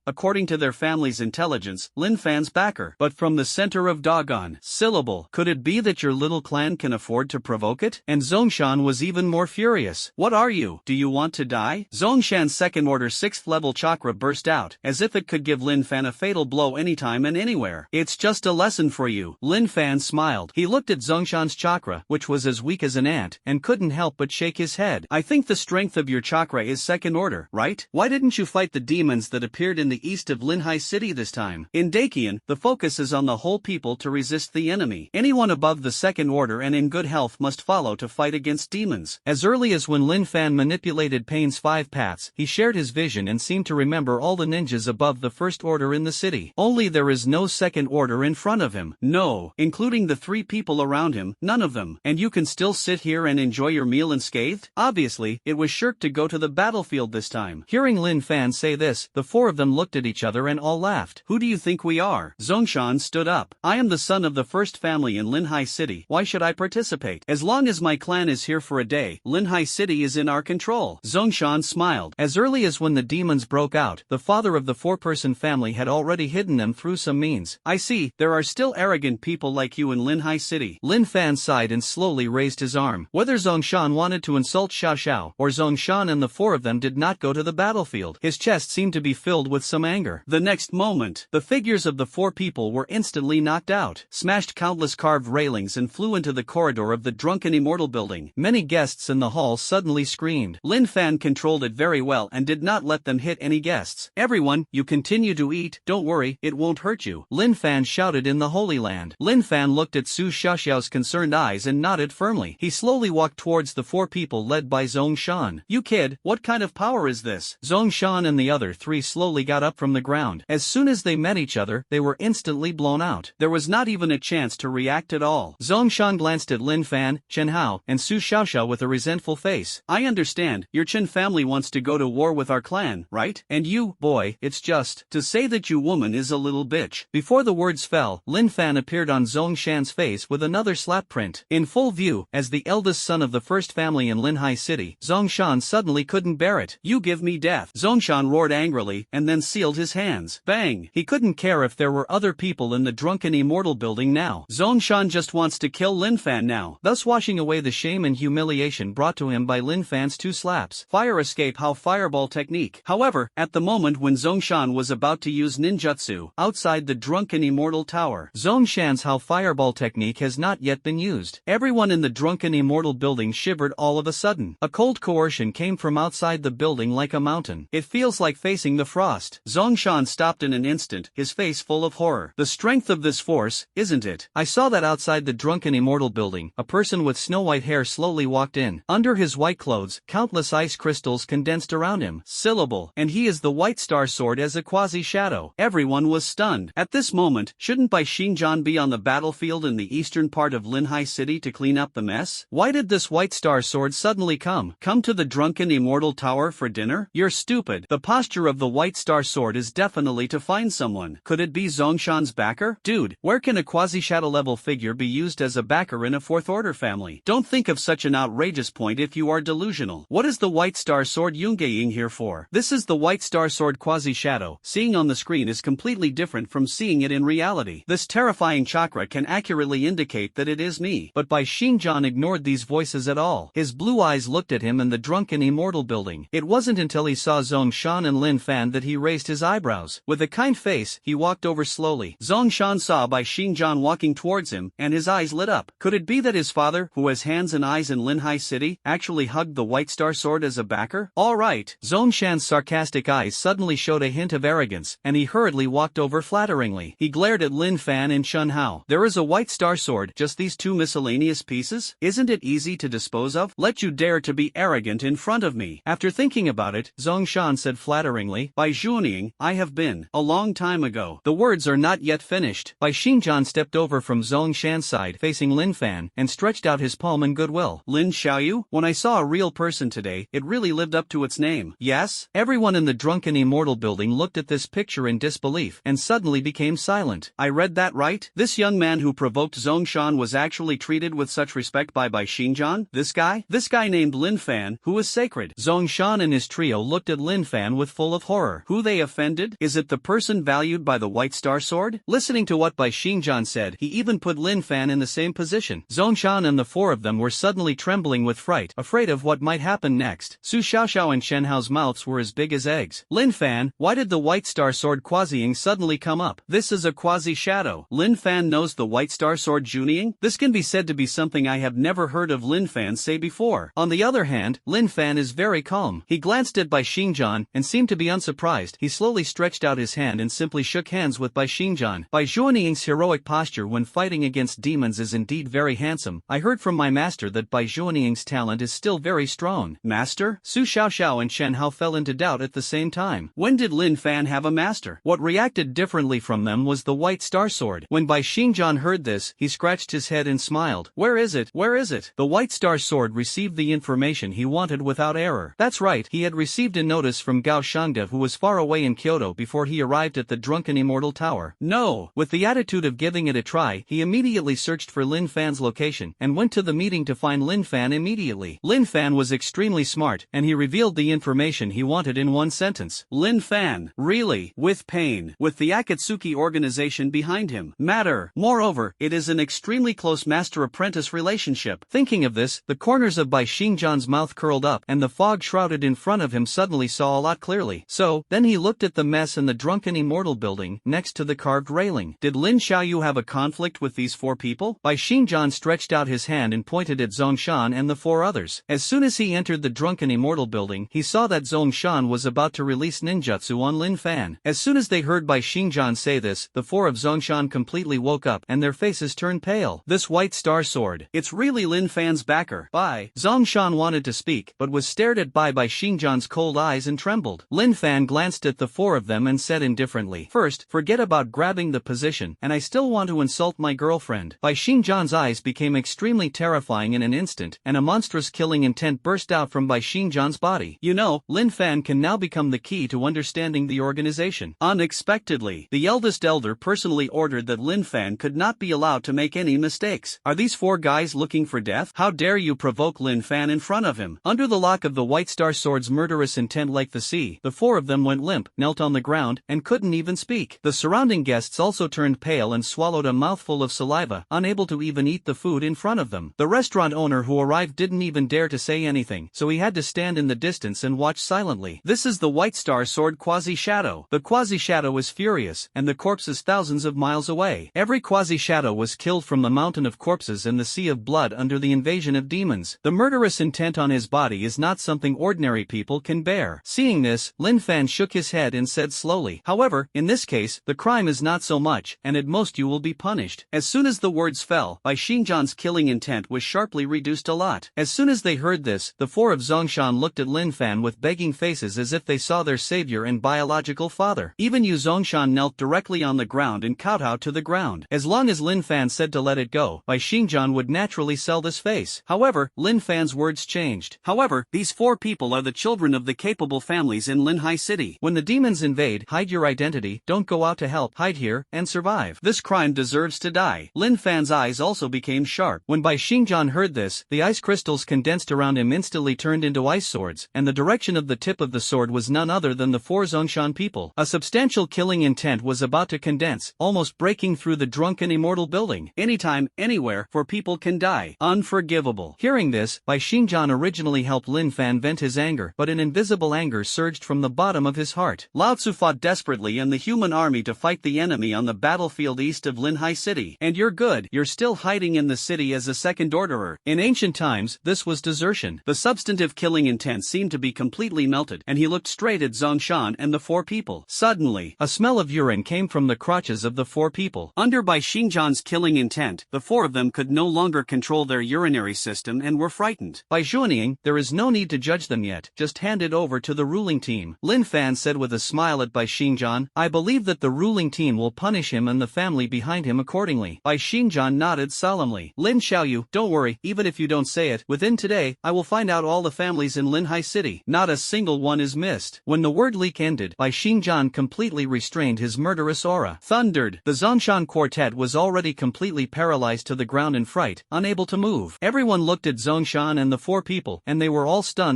according to their family's intelligence, Lin Fan's backer. But from the center of doggone syllable, could it be that your little clan can afford to provoke it? And Zongshan was even more furious. What are you? Do you want to die? Zongshan's 2nd order 6th level chakra burst out, as if it could give Lin Fan a fatal blow anytime and anywhere. It's just a lesson for you. Lin Fan smiled. He looked at Zongshan's chakra, which was as weak as an ant, and couldn't help but shake his head. I think the strength of your chakra is 2nd order, right? Why didn't you fight the demons that appeared in the east of Linhai City this time? In Dakian, the focus is on the whole people to resist the enemy. Anyone above the 2nd order and in good health must follow to fight against demons. As early as when Lin Fan manipulated Payne's 5 paths, he shared his vision and seemed to remember all the ninjas above the 1st order in the city. Only there is no 2nd order in front of him. No, including the 3 people around him, none of them. And you can still sit here and enjoy your meal unscathed? Obviously, it was Shirk to go to the battlefield this time. Hearing Lin Fan say this, the 4 of them looked at each other and all laughed. Who do you think we are? Zongshan stood up. I am the son of the 1st family in Linhai City. Why should I participate? As long as my clan is here for a day, Linhai City is in our control. Zongshan smiled. As early as when the demons broke out, the father of the 4-person family had already hidden them through some means. I see, there are still arrogant people like you in Linhai City. Lin Fan sighed and slowly raised his arm. Whether Zongshan wanted to insult Xiao Xiao, or Zongshan and the 4 of them did not go to the battlefield, his chest seemed to be filled with some anger. The next moment, the figures of the 4 people were instantly knocked out, smashed countless carved railings and flew into the corridor of the drunken immortal building. Many guests in the hall suddenly screamed. Lin Fan controlled it very well and did not let them hit any guests. Everyone, you continue to eat, don't worry, it won't hurt you, Lin Fan shouted in the Holy Land. Lin Fan looked at Su Xiaoxiao's concerned eyes and nodded firmly. He slowly walked towards the 4 people led by Zongshan. You kid, what kind of power is this? Zongshan and the other 3 slowly got up from the ground. As soon as they met each other, they were instantly blown out. There was not even a chance to react react at all. Zongshan glanced at Lin Fan, Chen Hao, and Su Xiaoxiao with a resentful face. I understand, your Chen family wants to go to war with our clan, right? And you, boy, it's just to say that you woman is a little bitch. Before the words fell, Lin Fan appeared on Zongshan's face with another slap print. In full view, as the eldest son of the first family in Linhai City, Zongshan suddenly couldn't bear it. You give me death. Zongshan roared angrily, and then sealed his hands. Bang! He couldn't care if there were other people in the drunken immortal building now. Zongshan just wants to kill Lin Fan now, thus washing away the shame and humiliation brought to him by Lin Fan's 2 slaps. Fire escape how fireball technique. However, at the moment when Zongshan was about to use ninjutsu, outside the drunken immortal tower, Zongshan's how fireball technique has not yet been used. Everyone in the drunken immortal building shivered all of a sudden. A cold coercion came from outside the building like a mountain. It feels like facing the frost. Zongshan stopped in an instant, his face full of horror. The strength of this force, isn't it? I saw that outside the drunken immortal building, a person with snow-white hair slowly walked in. Under his white clothes, countless ice crystals condensed around him. Syllable. And he is the white star sword as a quasi-shadow. Everyone was stunned. At this moment, shouldn't Bai Xingjan be on the battlefield in the eastern part of Linhai City to clean up the mess? Why did this white star sword suddenly come to the drunken immortal tower for dinner? You're stupid. The posture of the white star sword is definitely to find someone. Could it be Zongshan's backer? Dude, where can a quasi-shadow level figure be used as a backer in a 4th order family? Don't think of such an outrageous point if you are delusional. What is the white star sword Yungeing here for? This is the white star sword quasi-shadow. Seeing on the screen is completely different from seeing it in reality. This terrifying chakra can accurately indicate that it is me. But Bai Xingjan ignored these voices at all. His blue eyes looked at him in the drunken immortal building. It wasn't until he saw Zongshan and Lin Fan that he raised his eyebrows. With a kind face, he walked over slowly. Zongshan saw Bai Xingjan walking towards him, and his eyes lit up. Could it be that his father, who has hands and eyes in Linhai City, actually hugged the white star sword as a backer? Alright. Zongshan's sarcastic eyes suddenly showed a hint of arrogance, and he hurriedly walked over flatteringly. He glared at Lin Fan and Chen Hao. There is a white star sword, just these 2 miscellaneous pieces? Isn't it easy to dispose of? Let you dare to be arrogant in front of me. After thinking about it, Zongshan said flatteringly, Bai Zhuaning, I have been, a long time ago. The words are not yet finished. Bai Xingjan stepped over from Zongshan's side facing Lin Fan, and stretched out his palm in goodwill. Lin Xiaoyu, when I saw a real person today, it really lived up to its name. Yes? Everyone in the drunken immortal building looked at this picture in disbelief, and suddenly became silent. I read that right? This young man who provoked Zongshan was actually treated with such respect by Bai Xingjan? This guy? This guy named Lin Fan, who is sacred. Zongshan and his trio looked at Lin Fan with full of horror. Who they offended? Is it the person valued by the white star sword? Listening to what Bai Xingjan said, he even put Lin Fan in the same position. Zongshan and the 4 of them were suddenly trembling with fright, afraid of what might happen next. Su Xiaoxiao and Chen Hao's mouths were as big as eggs. Lin Fan, why did the white star sword quasi-ing suddenly come up? This is a quasi-shadow. Lin Fan knows the white star sword Junying? This can be said to be something I have never heard of Lin Fan say before. On the other hand, Lin Fan is very calm. He glanced at Bai Xingjan, and seemed to be unsurprised. He slowly stretched out his hand and simply shook hands with Bai Xingjan. Bai Zhuaning's heroic posture when fighting against demons is indeed very handsome. I heard from my master that Bai Zhuaning's talent is still very strong. Master? Su Xiaoxiao and Chen Hao fell into doubt at the same time. When did Lin Fan have a master? What reacted differently from them was the white star sword. When Bai Xingjan heard this, he scratched his head and smiled. Where is it? Where is it? The white star sword received the information he wanted without error. That's right, he had received a notice from Gao Shangde, who was far away in Kyoto before he arrived at the drunken immortal tower. No! With the attitude of giving it a try, he immediately searched for Lin Fan's location, and went to the meeting to find Lin Fan immediately. Lin Fan was extremely smart, and he revealed the information he wanted in one sentence. Lin Fan, really, with Payne, with the Akatsuki organization behind him. Matter. Moreover, it is an extremely close master-apprentice relationship. Thinking of this, the corners of Bai Xingjan's mouth curled up, and the fog shrouded in front of him suddenly saw a lot clearly. So, then he looked at the mess in the drunken immortal building, next to the carved railing. Did Lin Xiaoyu have a conflict with these 4 people? Bai Xingjan stretched out his hand and pointed at Zongshan and the 4 others. As soon as he entered the drunken immortal building, he saw that Zongshan was about to release ninjutsu on Lin Fan. As soon as they heard Bai Xingjan say this, the 4 of Zongshan completely woke up, and their faces turned pale. This white star sword. It's really Lin Fan's backer. Bai. Zongshan wanted to speak, but was stared at by Xingjan's cold eyes and trembled. Lin Fan glanced at the 4 of them and said indifferently, First, forget about grabbing the position, and I still want to insult my girlfriend. Bai Xingjan's eyes became extremely terrifying in an instant, and a monstrous killing intent burst out from Bai Xingjan's body. You know, Lin Fan can now become the key to understanding the organization. Unexpectedly, the eldest elder personally ordered that Lin Fan could not be allowed to make any mistakes. Are these four guys looking for death? How dare you provoke Lin Fan in front of him? Under the lock of the White Star Sword's murderous intent like the sea, the four of them went limp, knelt on the ground, and couldn't even speak. The surrounding guests also turned pale and swallowed a mouthful of saliva, unable to even eat the food in front of them. The restaurant owner who arrived didn't even dare to say anything, so he had to stand in the distance and watch silently. This is the White Star Sword Quasi-Shadow. The Quasi-Shadow is furious, and the corpse is thousands of miles away. Every Quasi-Shadow was killed from the mountain of corpses and the sea of blood under the invasion of demons. The murderous intent on his body is not something ordinary people can bear. Seeing this, Lin Fan shook his head and said slowly, however, in this case, the crime is not so much, and at most you will be punished. As soon as the words fell, Bai Xingjan's killing intent was sharply reduced a lot. As soon as they heard this, the four of Zongshan looked at Lin Fan with begging faces as if they saw their savior and biological father. Even Yu Zongshan knelt directly on the ground and kowtowed to the ground. As long as Lin Fan said to let it go, Bai Xingjan would naturally sell this face. However, Lin Fan's words changed. However, these four people are the children of the capable families in Linhai City. When the demons invade, hide your identity, don't go out to help, hide here, and survive. This crime deserves to die. Lin Fan's eyes also became sharp. When Bai Xingjan heard this, the ice crystals condensed around him instantly turned into ice swords, and the direction of the tip of the sword was none other than the four Zongshan people. A substantial killing intent was about to condense, almost breaking through the drunken immortal building. Anytime, anywhere, for people can die. Unforgivable. Hearing this, Bai Xingjan originally helped Lin Fan vent his anger, but an invisible anger surged from the bottom of his heart. Lao Tzu fought desperately in the human army to fight the enemy on the battlefield east of Linhai City. And you're good, you're still hiding in the city as a second orderer. In ancient times, this was desertion. The substantive killing intent seemed to be completely melted, and he looked straight at Zongshan and the four people. Suddenly, a smell of urine came from the crotches of the four people. Under Bai Xingjan's killing intent, the four of them could no longer control their urinary system and were frightened. By Zhuanying, there is no need to judge them yet, just hand it over to the ruling team. Lin Fan said with a smile at Bai Xingjan, I believe that the ruling team will punish him and the family behind him accordingly. Bai Xingjan nodded solemnly. Lin Xiaoyu, don't worry, even if you don't say it, within today, I will find out all the families in Linhai City. Not a single one is missed. When the word leak ended, Bai Xingjan completely restrained his murderous aura. Thundered. The Zongshan quartet was already completely paralyzed to the ground in fright, unable to move. Everyone looked at Zongshan and the four people, and they were all stunned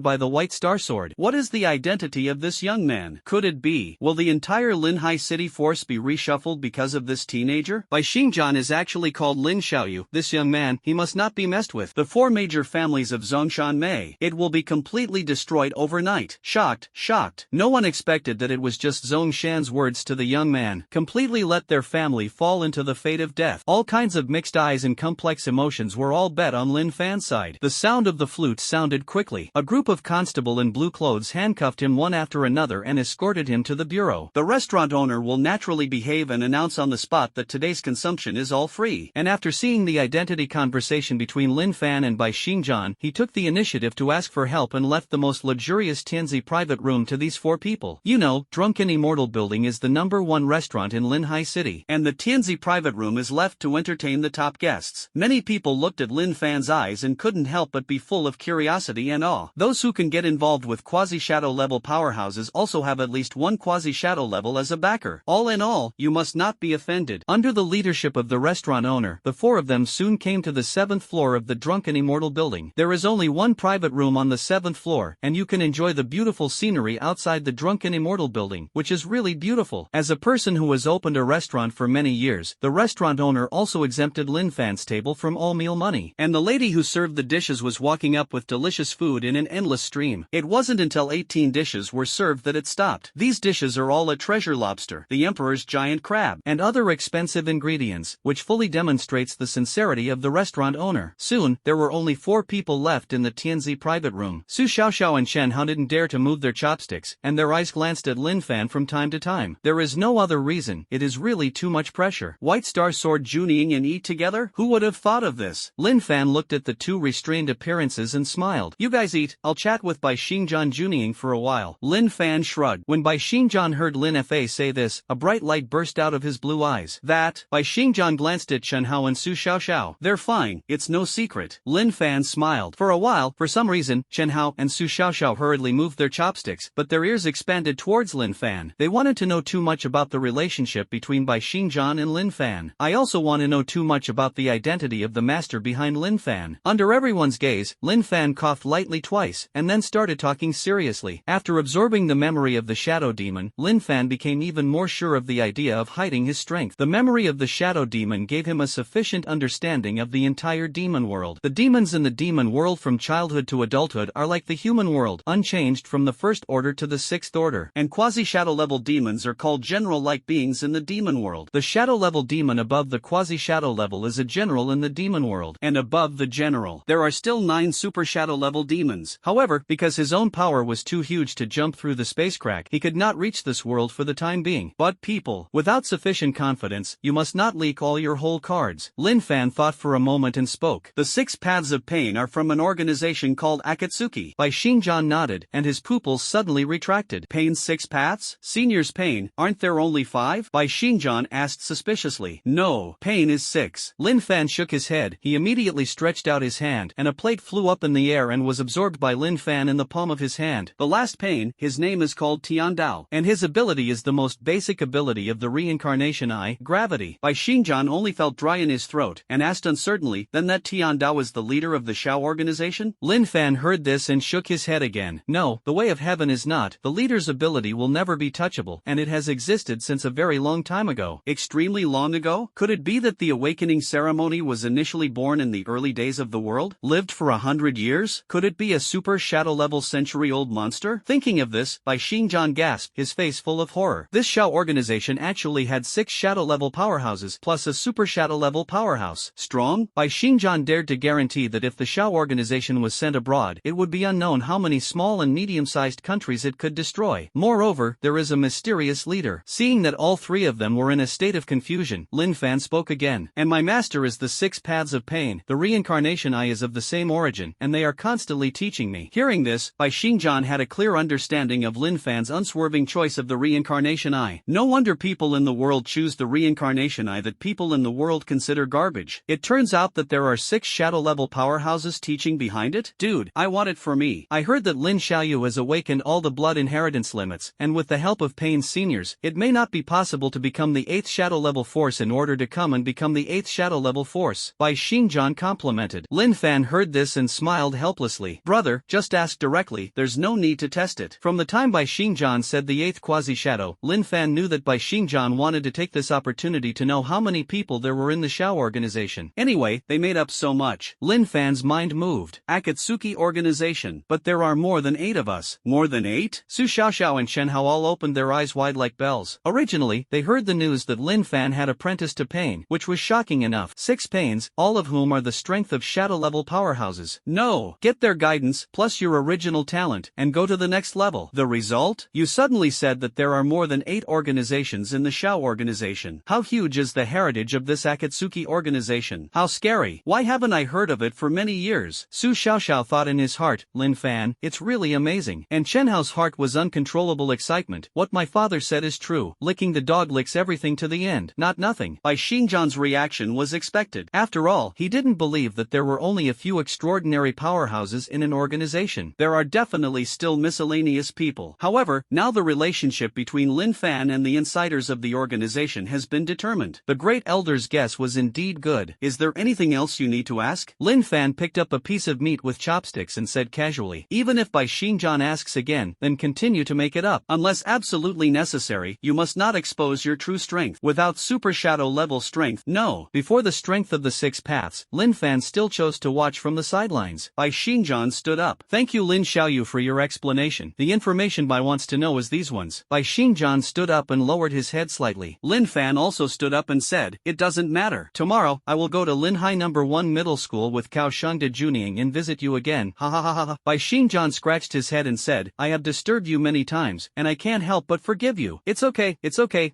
by the White Star Sword. What is the identity of this young man? Could it be? Will the entire Linhai City force be reshuffled because of this teenager? Bai Xingjan is actually called Lin Xiaoyu. This young man, he must not be messed with. The four major families of Zongshan may. It will be completely destroyed overnight. Shocked. No one expected that it was just Zongshan's words to the young man. Completely let their family fall into the fate of death. All kinds of mixed eyes and complex emotions were all bet on Lin Fan's side. The sound of the flute sounded quickly. A group of constable in blue clothes handcuffed him one after another and escorted him to the bureau. The restaurant owner will naturally behave and announce on the spot that today's consumption is all free. And after seeing the identity conversation between Lin Fan and Bai Xingjan, he took the initiative to ask for help and left the most luxurious Tianzi private room to these four people. You know, Drunken Immortal Building is the #1 restaurant in Linhai City, and the Tianzi private room is left to entertain the top guests. Many people looked at Lin Fan's eyes and couldn't help but be full of curiosity and awe. Those who can get involved with quasi-shadow level powerhouses also have at least one quasi-shadow level as a backer. All in all, you must not be offended. Under the leadership of the restaurant owner, the four of them soon came to the 7th floor of the Drunken Immortal Building. There is only one private room on the 7th floor, and you can enjoy the beautiful scenery outside the Drunken Immortal Building, which is really beautiful. As a person who has opened a restaurant for many years, the restaurant owner also exempted Lin Fan's table from all meal money. And the lady who served the dishes was walking up with delicious food in an endless stream. It wasn't until 18 dishes were served that it stopped. These dishes are all a treasure lobster, the emperor's giant crab, and other expensive ingredients, which fully demonstrates the sincerity of the restaurant owner. Soon, there were only 4 people left in the Tianzi private room. Su Xiaoxiao and Shen Hao didn't dare to move their chopsticks, and their eyes glanced at Lin Fan from time to time. There is no other reason, it is really too much pressure. White Star Sword Junying and eat together? Who would have thought of this? Lin Fan looked at the two restrained appearances and smiled. You guys eat, I'll chat with Bai Xingjan Junying for a while. Lin Fan shrugged. When Bai Xingjan heard Lin Fa say this, a bright light burst out of his blue eyes. That, Bai Shingjan glanced at Chen Hao and Su Xiaoxiao. They're fine, it's no secret. Lin Fan smiled. For a while, for some reason, Chen Hao and Su Xiaoxiao hurriedly moved their chopsticks, but their ears expanded towards Lin Fan. They wanted to know too much about the relationship between Bai Xingjan and Lin Fan. I also want to know too much about the identity of the master behind Lin Fan. Under everyone's gaze, Lin Fan coughed lightly twice, and then started talking seriously. After absorbing the memory of the shadow demon, Lin Fan became even more sure of the idea of hiding his strength. The memory of the shadow demon gave him a sufficient understanding of the entire demon world. The demons in the demon world from childhood to adulthood are like the human world, unchanged from the first order to the sixth order. And quasi-shadow level demons are called general-like beings in the demon world. The shadow level demon above the quasi-shadow level is a general in the demon world. And above the general, there are still 9 super shadow level demons. However, because his own power was too huge to jump through the space crack, he could not reach this world for the time being. But people, without sufficient confidence, you must not leak all your whole cards. Lin Fan thought for a moment and spoke. The 6 paths of Payne are from an organization called Akatsuki. Bai Xingjan nodded, and his pupils suddenly retracted. Payne's 6 paths? Seniors Payne, aren't there only 5? Bai Xingjan asked suspiciously. No, Payne is 6. Lin Fan shook his head. He immediately stretched out his hand, and a plate flew up in the air and was absorbed by Lin Fan in the palm of his hand. The last Payne, his name is called Tian Dao, and his ability is the most basic ability of the reincarnation eye, gravity. Bai Xingjan only felt dry in his throat, and asked uncertainly, then that Tian Dao is the leader of the Shao organization? Lin Fan heard this and shook his head again. No, the way of heaven is not. The leader's ability will never be touchable, and it has existed since a very long time ago. Extremely long ago? Could it be that the awakening ceremony was initially born in the early days of the world? Lived for 100 years? Could it be a super shadow level century-old monster? Thinking of this, Bai Xingjan gasped, his face full of horror. This Shao organization actually had 6 shadow level powerhouses plus a super shadow level powerhouse. Strong? Bai Xingjan dared to guarantee that if the Shao organization was sent abroad, it would be unknown how many small and medium-sized countries it could destroy. Moreover, there is a mysterious leader. Seeing that all 3 of them were in a state of confusion, Lin Fan spoke again. And my master is the 6 paths of Payne. The reincarnation eye is of the same origin, and they are constantly teaching me. Hearing this, Bai Xingjan had a clear understanding of Lin Fan's unswerving choice of the reincarnation eye. No wonder people in the world choose the reincarnation eye that people in the world consider garbage. It turns out that there are 6 shadow level powerhouses teaching behind it? Dude, I want it for me. I heard that Lin Xiaoyu has awakened all the blood inheritance limits, and with the help of Payne's seniors, it may not be possible to become the 8th shadow level force in order to come and become the 8th shadow level force. Bai Xingjan complimented. Lin Fan heard this and smiled helplessly. Brother, just ask directly, there's no need to test it. From the time Bai Xingjan said the 8th quasi-shadow, Lin Fan knew that Bai Xingjan wanted to take this opportunity to know how many people there were in the Shao organization. Anyway, they made up so much. Lin Fan's mind moved. Akatsuki organization. But there are more than 8 of us. More than 8? Su Xiaoxiao and Chen Hao all opened their eyes wide like bells. Originally, they heard the news that Lin Fan had apprenticed to Payne, which was shocking enough. 6 Paynes, all of whom are the strength of shadow-level powerhouses. No! Get their guidance, plus your original talent, and go to the next level. The result? You suddenly said that there are more than 8 organizations in the Shao organization. How huge is the heritage of this Akatsuki organization? How scary. Why haven't I heard of it for many years? Su Xiaoxiao thought in his heart, Lin Fan, it's really amazing. And Chen Hao's heart was uncontrollable excitement. What my father said is true. Licking the dog licks everything to the end, not nothing. Bai Xingjan's reaction was expected. After all, he didn't believe that there were only a few extraordinary powerhouses in an organization. There are definitely still miscellaneous people. However, now the relationship between Lin Fan and the insiders of the organization has been determined. The great elder's guess was indeed good. Is there anything else you need to ask? Lin Fan picked up a piece of meat with chopsticks and said casually. Even if Bai Xingjan asks again, then continue to make it up. Unless absolutely necessary, you must not expose your true strength. Without super shadow level strength, no. Before the strength of the 6 paths, Lin Fan still chose to watch from the sidelines. Bai Xingjan stood up. Thank you Lin Xiaoyu for your explanation. The information Bai wants to know is these ones. Bai Xingjan stood up and lowered his head slightly. Lin Fan also stood up and said, it doesn't matter. Tomorrow, I will go to Linhai No. 1 Middle School with Kaohsiung Junying and visit you again. Ha ha ha ha ha. Bai Xingjan scratched his head and said, I have disturbed you many times, and I can't help but forgive you. It's okay,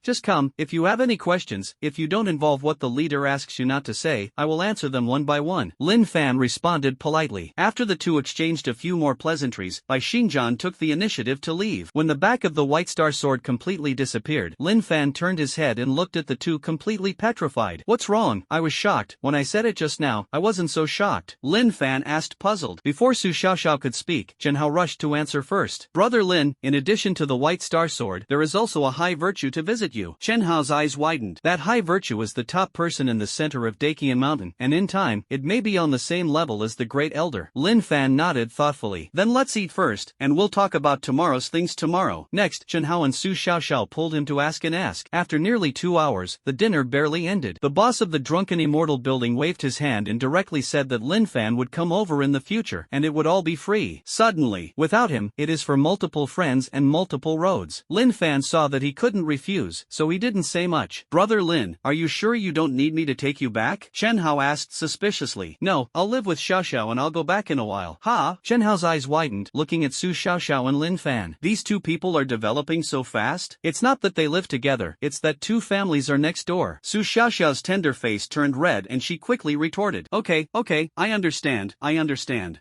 just come. If you have any questions, if you don't involve what the leader asks you not to say, I will answer them one by one. Lin Fan responded politely. After the two exchanged a few more pleasantries, Bai Xingjan took the initiative to leave. When the back of the White Star sword completely disappeared, Lin Fan turned his head and looked at the two completely completely petrified. What's wrong? I was shocked. When I said it just now, I wasn't so shocked. Lin Fan asked, puzzled. Before Su Xiaoxiao could speak, Chen Hao rushed to answer first. Brother Lin, in addition to the White Star Sword, there is also a high virtue to visit you. Chen Hao's eyes widened. That high virtue is the top person in the center of Dakian Mountain, and in time, it may be on the same level as the Great Elder. Lin Fan nodded thoughtfully. Then let's eat first, and we'll talk about tomorrow's things tomorrow. Next, Chen Hao and Su Xiaoxiao pulled him to ask and ask. After nearly 2 hours, the dinner barely ended. The boss of the Drunken Immortal building waved his hand and directly said that Lin Fan would come over in the future, and it would all be free. Suddenly, without him, it is for multiple friends and multiple roads. Lin Fan saw that he couldn't refuse, so he didn't say much. Brother Lin, are you sure you don't need me to take you back? Chen Hao asked suspiciously. No, I'll live with Xiaoxiao and I'll go back in a while. Ha? Chen Hao's eyes widened, looking at Su Xiaoxiao and Lin Fan. These two people are developing so fast? It's not that they live together, it's that two families are next door. Su Xiaoxiao's tender face turned red and she quickly retorted. Okay, I understand.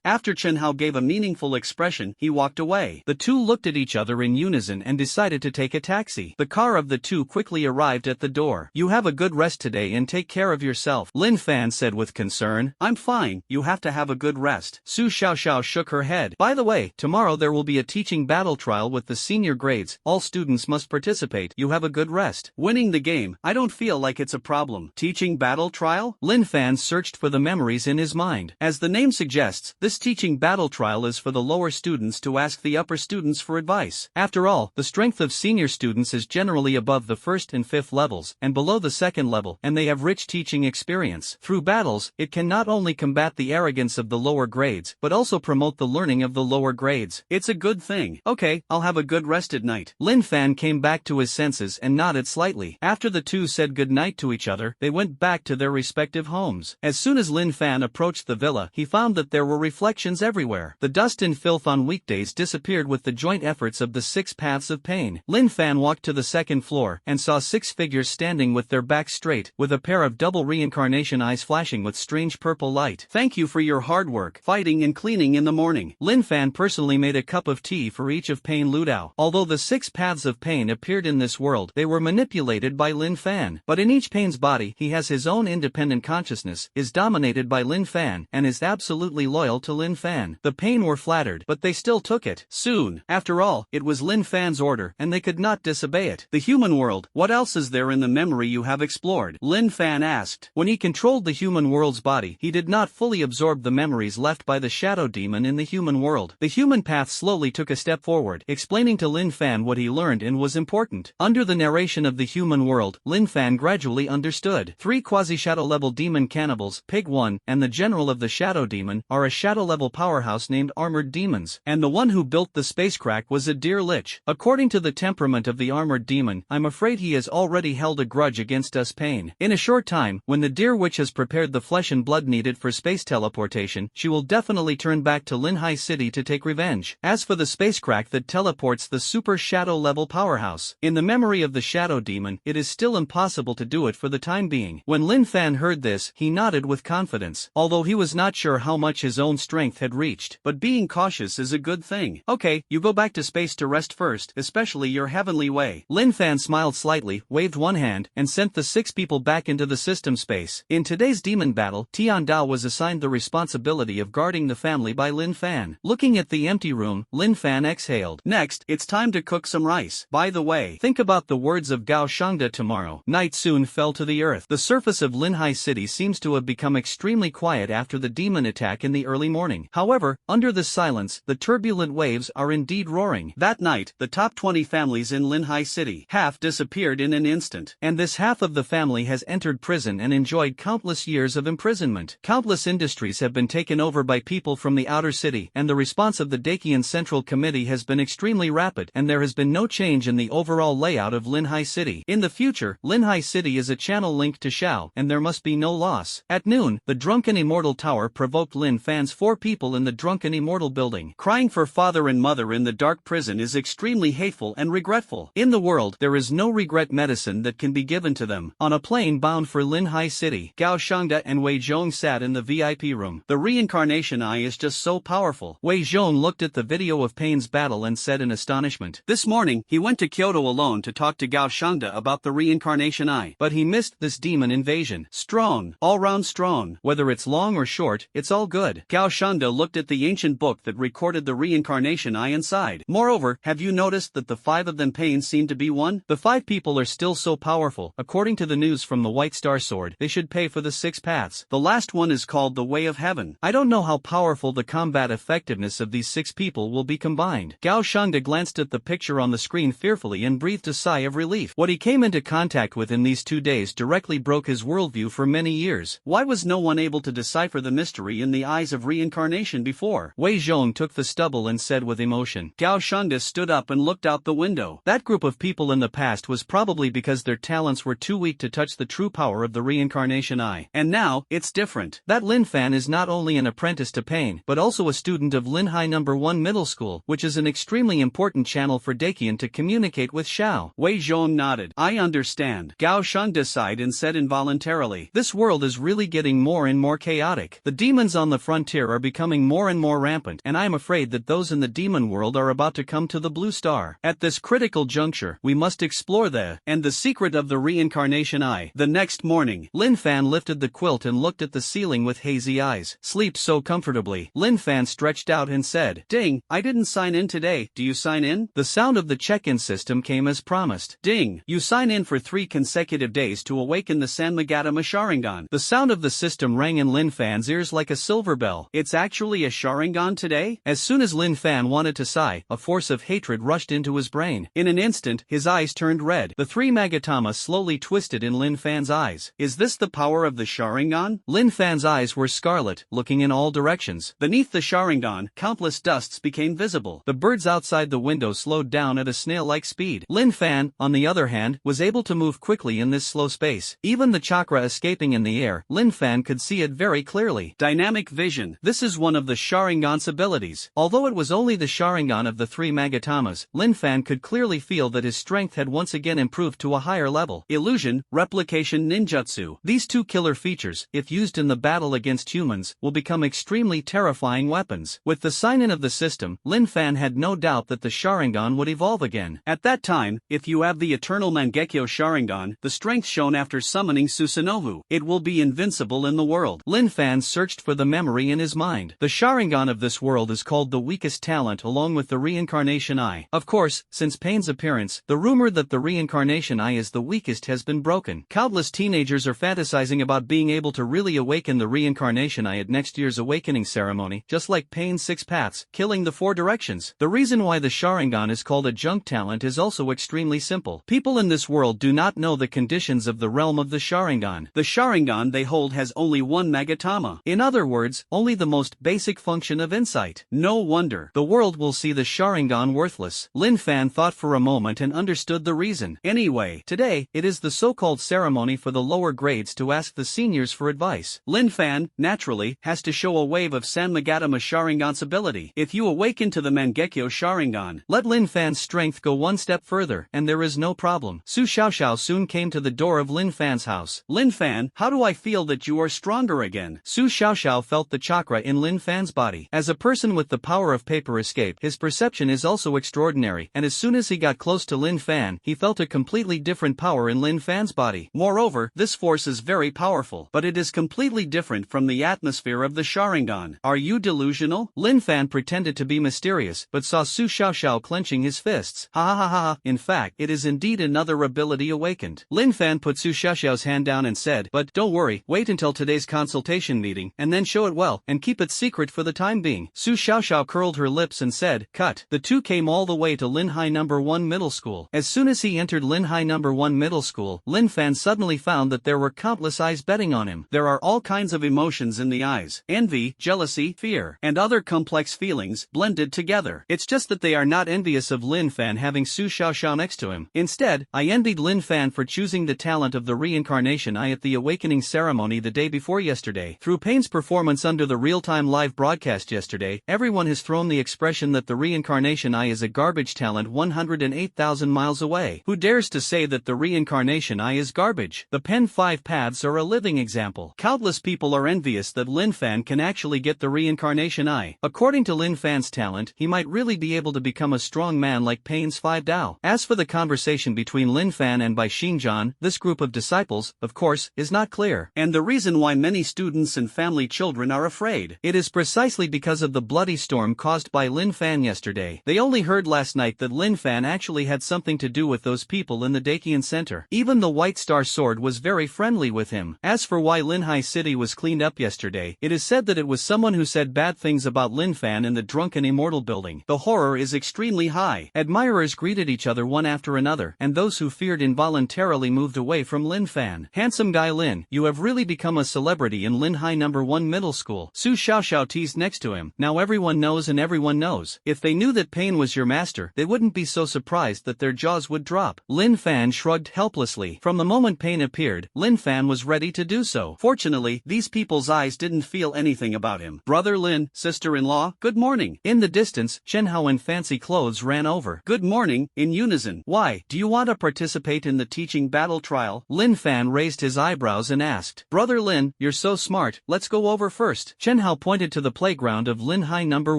After Chen Hao gave a meaningful expression, he walked away. The two looked at each other in unison and decided to take a taxi. The car of the two quickly arrived at the door. You have a good rest today and take care of yourself, Lin Fan said with concern. I'm fine, you have to have a good rest. Su Xiaoxiao shook her head. By the way, tomorrow there will be a teaching battle trial with the senior grades. All students must participate. You have a good rest. Winning the game, I don't feel like it's a problem. Teaching battle trial? Lin Fan searched for the memories in his mind. As the name suggests, this teaching battle trial is for the lower students to ask the upper students for advice. After all, the strength of senior students is generally above the 1st and 5th levels, and below the 2nd level, and they have rich teaching experience. Through battles, it can not only combat the arrogance of the lower grades, but also promote the learning of the lower grades. It's a good thing. Okay, I'll have a good rest at night. Lin Fan came back to his senses and nodded slightly. After the two said good night to each other, they went back to their respective homes. As soon as Lin Fan approached the villa, he found that there were reflections everywhere. The dust and filth on weekdays disappeared with the joint efforts of the 6 paths of Payne. Lin Fan walked to the 2nd floor and saw 6 figures standing with their backs straight, with a pair of double reincarnation eyes flashing with strange purple light. Thank you for your hard work, fighting and cleaning in the morning. Lin Fan personally made a cup of tea for each of Payne Ludao. Although the 6 paths of Payne appeared in this world, they were manipulated by Lin Fan. But in each Payne's body, he has his own independent consciousness, is dominated by Lin Fan, and is absolutely loyal to Lin Fan. The Payne were flattered, but they still took it. Soon, after all, it was Lin Fan's order, and they could not disobey it. The human world, what else is there in the memory you have explored? Lin Fan asked. When he controlled the human world's body, he did not fully absorb the memories left by the shadow demon in the human world. The human path slowly took a step forward, explaining to Lin Fan what he learned and was important. Under the narration of the human world, Lin Fan gradually understood. 3 quasi-shadow level demon cannibals, Pig 1, and the general of the shadow demon, are a shadow level powerhouse named Armored Demons, and the one who built the spacecraft was a deer lich. According to the temperament of the armored demon, I'm afraid he has already held a grudge against us Payne. In a short time, when the deer witch has prepared the flesh and blood needed for space teleportation, she will definitely turn back to Linhai City to take revenge. As for the spacecraft that teleports the super shadow level powerhouse, in the memory of the shadow demon, it is still impossible to do it for the time being. When Lin Fan heard this, he nodded with confidence, although he was not sure how much his own strength had reached. But being cautious is a good thing. Okay, you go back to space to rest first, especially your heavenly way. Lin Fan smiled slightly, waved one hand, and sent the 6 people back into the system space. In today's demon battle, Tian Dao was assigned the responsibility of guarding the family by Lin Fan. Looking at the empty room, Lin Fan exhaled. Next, it's time to cook some rice. By the way, think about the words of Gao Shangda tomorrow. Night soon fell to the earth. The surface of Linhai City seems to have become extremely quiet after the demon attack in the early morning. However, under this silence, the turbulent waves are indeed roaring. That night, the top 20 families in Linhai City, half disappeared in an instant. And this half of the family has entered prison and enjoyed countless years of imprisonment. Countless industries have been taken over by people from the outer city, and the response of the Dakian Central Committee has been extremely rapid, and there has been no change in the overall layout of Linhai City. In the future, Linhai City is a channel link to Shao, and there must be no loss. At noon, the Drunken Immortal Tower provoked Lin Fan's 4 people in the Drunken Immortal building. Crying for father and mother in the dark prison is extremely hateful and regretful. In the world, there is no regret medicine that can be given to them. On a plane bound for Linhai City, Gao Shangda and Wei Zhong sat in the VIP room. The reincarnation eye is just so powerful. Wei Zhong looked at the video of Payne's battle and said in astonishment. This morning, he went to Kyoto alone to talk to Gao Shangda about the reincarnation reincarnation eye. But he missed this demon invasion. Strong, all-round strong. Whether it's long or short, it's all good. Gao Shanda looked at the ancient book that recorded the reincarnation eye and sighed. Moreover, have you noticed that the 5 of them Payne seem to be one? The 5 people are still so powerful. According to the news from the White Star Sword, they should pay for the 6 paths. The last one is called the Way of Heaven. I don't know how powerful the combat effectiveness of these 6 people will be combined. Gao Shanda glanced at the picture on the screen fearfully and breathed a sigh of relief. What he came into contact with in these 2 days directly broke his worldview for many years. Why was no one able to decipher the mystery in the eyes of reincarnation before? Wei Zhong took the stubble and said with emotion. Gao Shanda stood up and looked out the window. That group of people in the past was probably because their talents were too weak to touch the true power of the reincarnation eye. And now, it's different. That Lin Fan is not only an apprentice to Payne, but also a student of Lin High No. 1 Middle School, which is an extremely important channel for Dakian to communicate with Xiao. Wei Zhong nodded. I understand. Gao Shanda sighed and said involuntarily. This world is really getting more and more chaotic. The demons on the frontier are becoming more and more rampant, and I am afraid that those in the demon world are about to come to the Blue Star. At this critical juncture, we must explore the secret of the reincarnation eye. The next morning, Lin Fan lifted the quilt and looked at the ceiling with hazy eyes. Sleep so comfortably. Lin Fan stretched out and said, Ding, I didn't sign in today. Do you sign in? The sound of the check-in system came as promised. Ding, you sign in for 3 consecutive days to awaken the Sanmagatama Sharingan. The sound of the system rang in Lin Fan's ears like a silver bell. It's actually a Sharingan today? As soon as Lin Fan wanted to sigh, a force of hatred rushed into his brain. In an instant, his eyes turned red. The 3 Magatama slowly twisted in Lin Fan's eyes. Is this the power of the Sharingan? Lin Fan's eyes were scarlet, looking in all directions. Beneath the Sharingan, countless dusts became visible. The birds outside the window slowed down at a snail-like speed. Lin Fan, on the other hand, was able to move quickly in this slow space. Even the chakra escaping in the air, Lin Fan could see it very clearly. Dynamic vision. This is one of the Sharingan's abilities. Although it was only the Sharingan of the 3 Magatamas, Lin Fan could clearly feel that his strength had once again improved to a higher level. Illusion, replication ninjutsu. These 2 killer features, if used in the battle against humans, will become extremely terrifying weapons. With the sign-in of the system, Lin Fan had no doubt that the Sharingan would evolve again. At that time, if you have the eternal Mangekyo Sharingan, the strength shown after summoning Susanoo, it will be invincible in the world. Lin Fan searched for the memory in his mind. The Sharingan of this world is called the weakest talent along with the reincarnation eye. Of course, since Payne's appearance, the rumor that the reincarnation eye is the weakest has been broken. Countless teenagers are fantasizing about being able to really awaken the reincarnation eye at next year's awakening ceremony, just like Payne's 6 paths, killing the 4 directions. The reason why the Sharingan is called a junk talent is also extremely simple. People in this world do not know the conditions of the realm of the Sharingan. The Sharingan they hold has only 1 Magatama. In other words, only the most basic function of insight. No wonder the world will see the Sharingan worthless. Lin Fan thought for a moment and understood the reason. Anyway, today, it is the so-called ceremony for the lower grades to ask the seniors for advice. Lin Fan, naturally, has to show a wave of Sanmagatama Sharingan's ability. If you awaken to the Mangekyo Sharingan, let Lin Fan's strength go 1 step further, and there is no problem. Su Xiaoxiao soon came to the door of Lin Fan's house. Lin Fan, how do I feel that you are stronger again? Su Xiaoxiao felt the chakra in Lin Fan's body. As a person with the power of paper escape, his perception is also extraordinary, and as soon as he got close to Lin Fan, he felt a completely different power in Lin Fan's body. Moreover, this force is very powerful, but it is completely different from the atmosphere of the Sharingan. Are you delusional? Lin Fan pretended to be mysterious, but saw Su Xiaoxiao clenching his fists. Ha ha ha ha. In fact, it is indeed another ability awakened. Lin Fan put Su Xiaoxiao's hand down and said, but don't worry, wait until today's consultation meeting, and then show it well, and keep it secret for the time being. Su Xiaoxiao curled her lips and said, cut. The 2 came all the way to Lin High No. 1 Middle School. As soon as he entered Lin High No. 1 Middle School, Lin Fan suddenly found that there were countless eyes betting on him. There are all kinds of emotions in the eyes. Envy, jealousy, fear, and other complex feelings, blended together. It's just that they are not envious of Lin Fan having Su Xiaoxiao next to him. Instead, I envied Lin Fan for choosing the talent of the reincarnation eye at the awakening ceremony the day before yesterday. Through Payne's performance under the real-time live broadcast yesterday, everyone has thrown the expression that the reincarnation eye is a garbage talent 108,000 miles away. Who dares to say that the reincarnation eye is garbage? The Pen 5 paths are a living example. Countless people are envious that Lin Fan can actually get the reincarnation eye. According to Lin Fan's talent, he might really be able to become a strong man like Payne's 5 Dao. As for the conversation between Lin Fan and Bai Xing Shingjan, this group of disciples, of course, is not clear. And the reason why many students and family children are afraid. It is precisely because of the bloody storm caused by Lin Fan yesterday. They only heard last night that Lin Fan actually had something to do with those people in the Dakian Center. Even the White Star Sword was very friendly with him. As for why Linhai City was cleaned up yesterday, it is said that it was someone who said bad things about Lin Fan in the Drunken Immortal building. The horror is extremely high. Admirers greeted each other one after another, and those who feared involuntarily moved away from Lin Fan. Handsome guy Lin, you have really become a celebrity in Linhai No. 1 Middle School. Su Xiaoxiao teased next to him. Now everyone knows and everyone knows. If they knew that Payne was your master, they wouldn't be so surprised that their jaws would drop. Lin Fan shrugged helplessly. From the moment Payne appeared, Lin Fan was ready to do so. Fortunately, these people's eyes didn't feel anything about him. Brother Lin, sister-in-law, good morning. In the distance, Chenhao in fancy clothes ran over. Good morning, in unison. Why, do you want to participate in the teaching battle trial? Lin Fan raised his eyebrows and asked. Brother Lin, you're so smart, let's go over first. Chenhao pointed to the playground of Linhai No.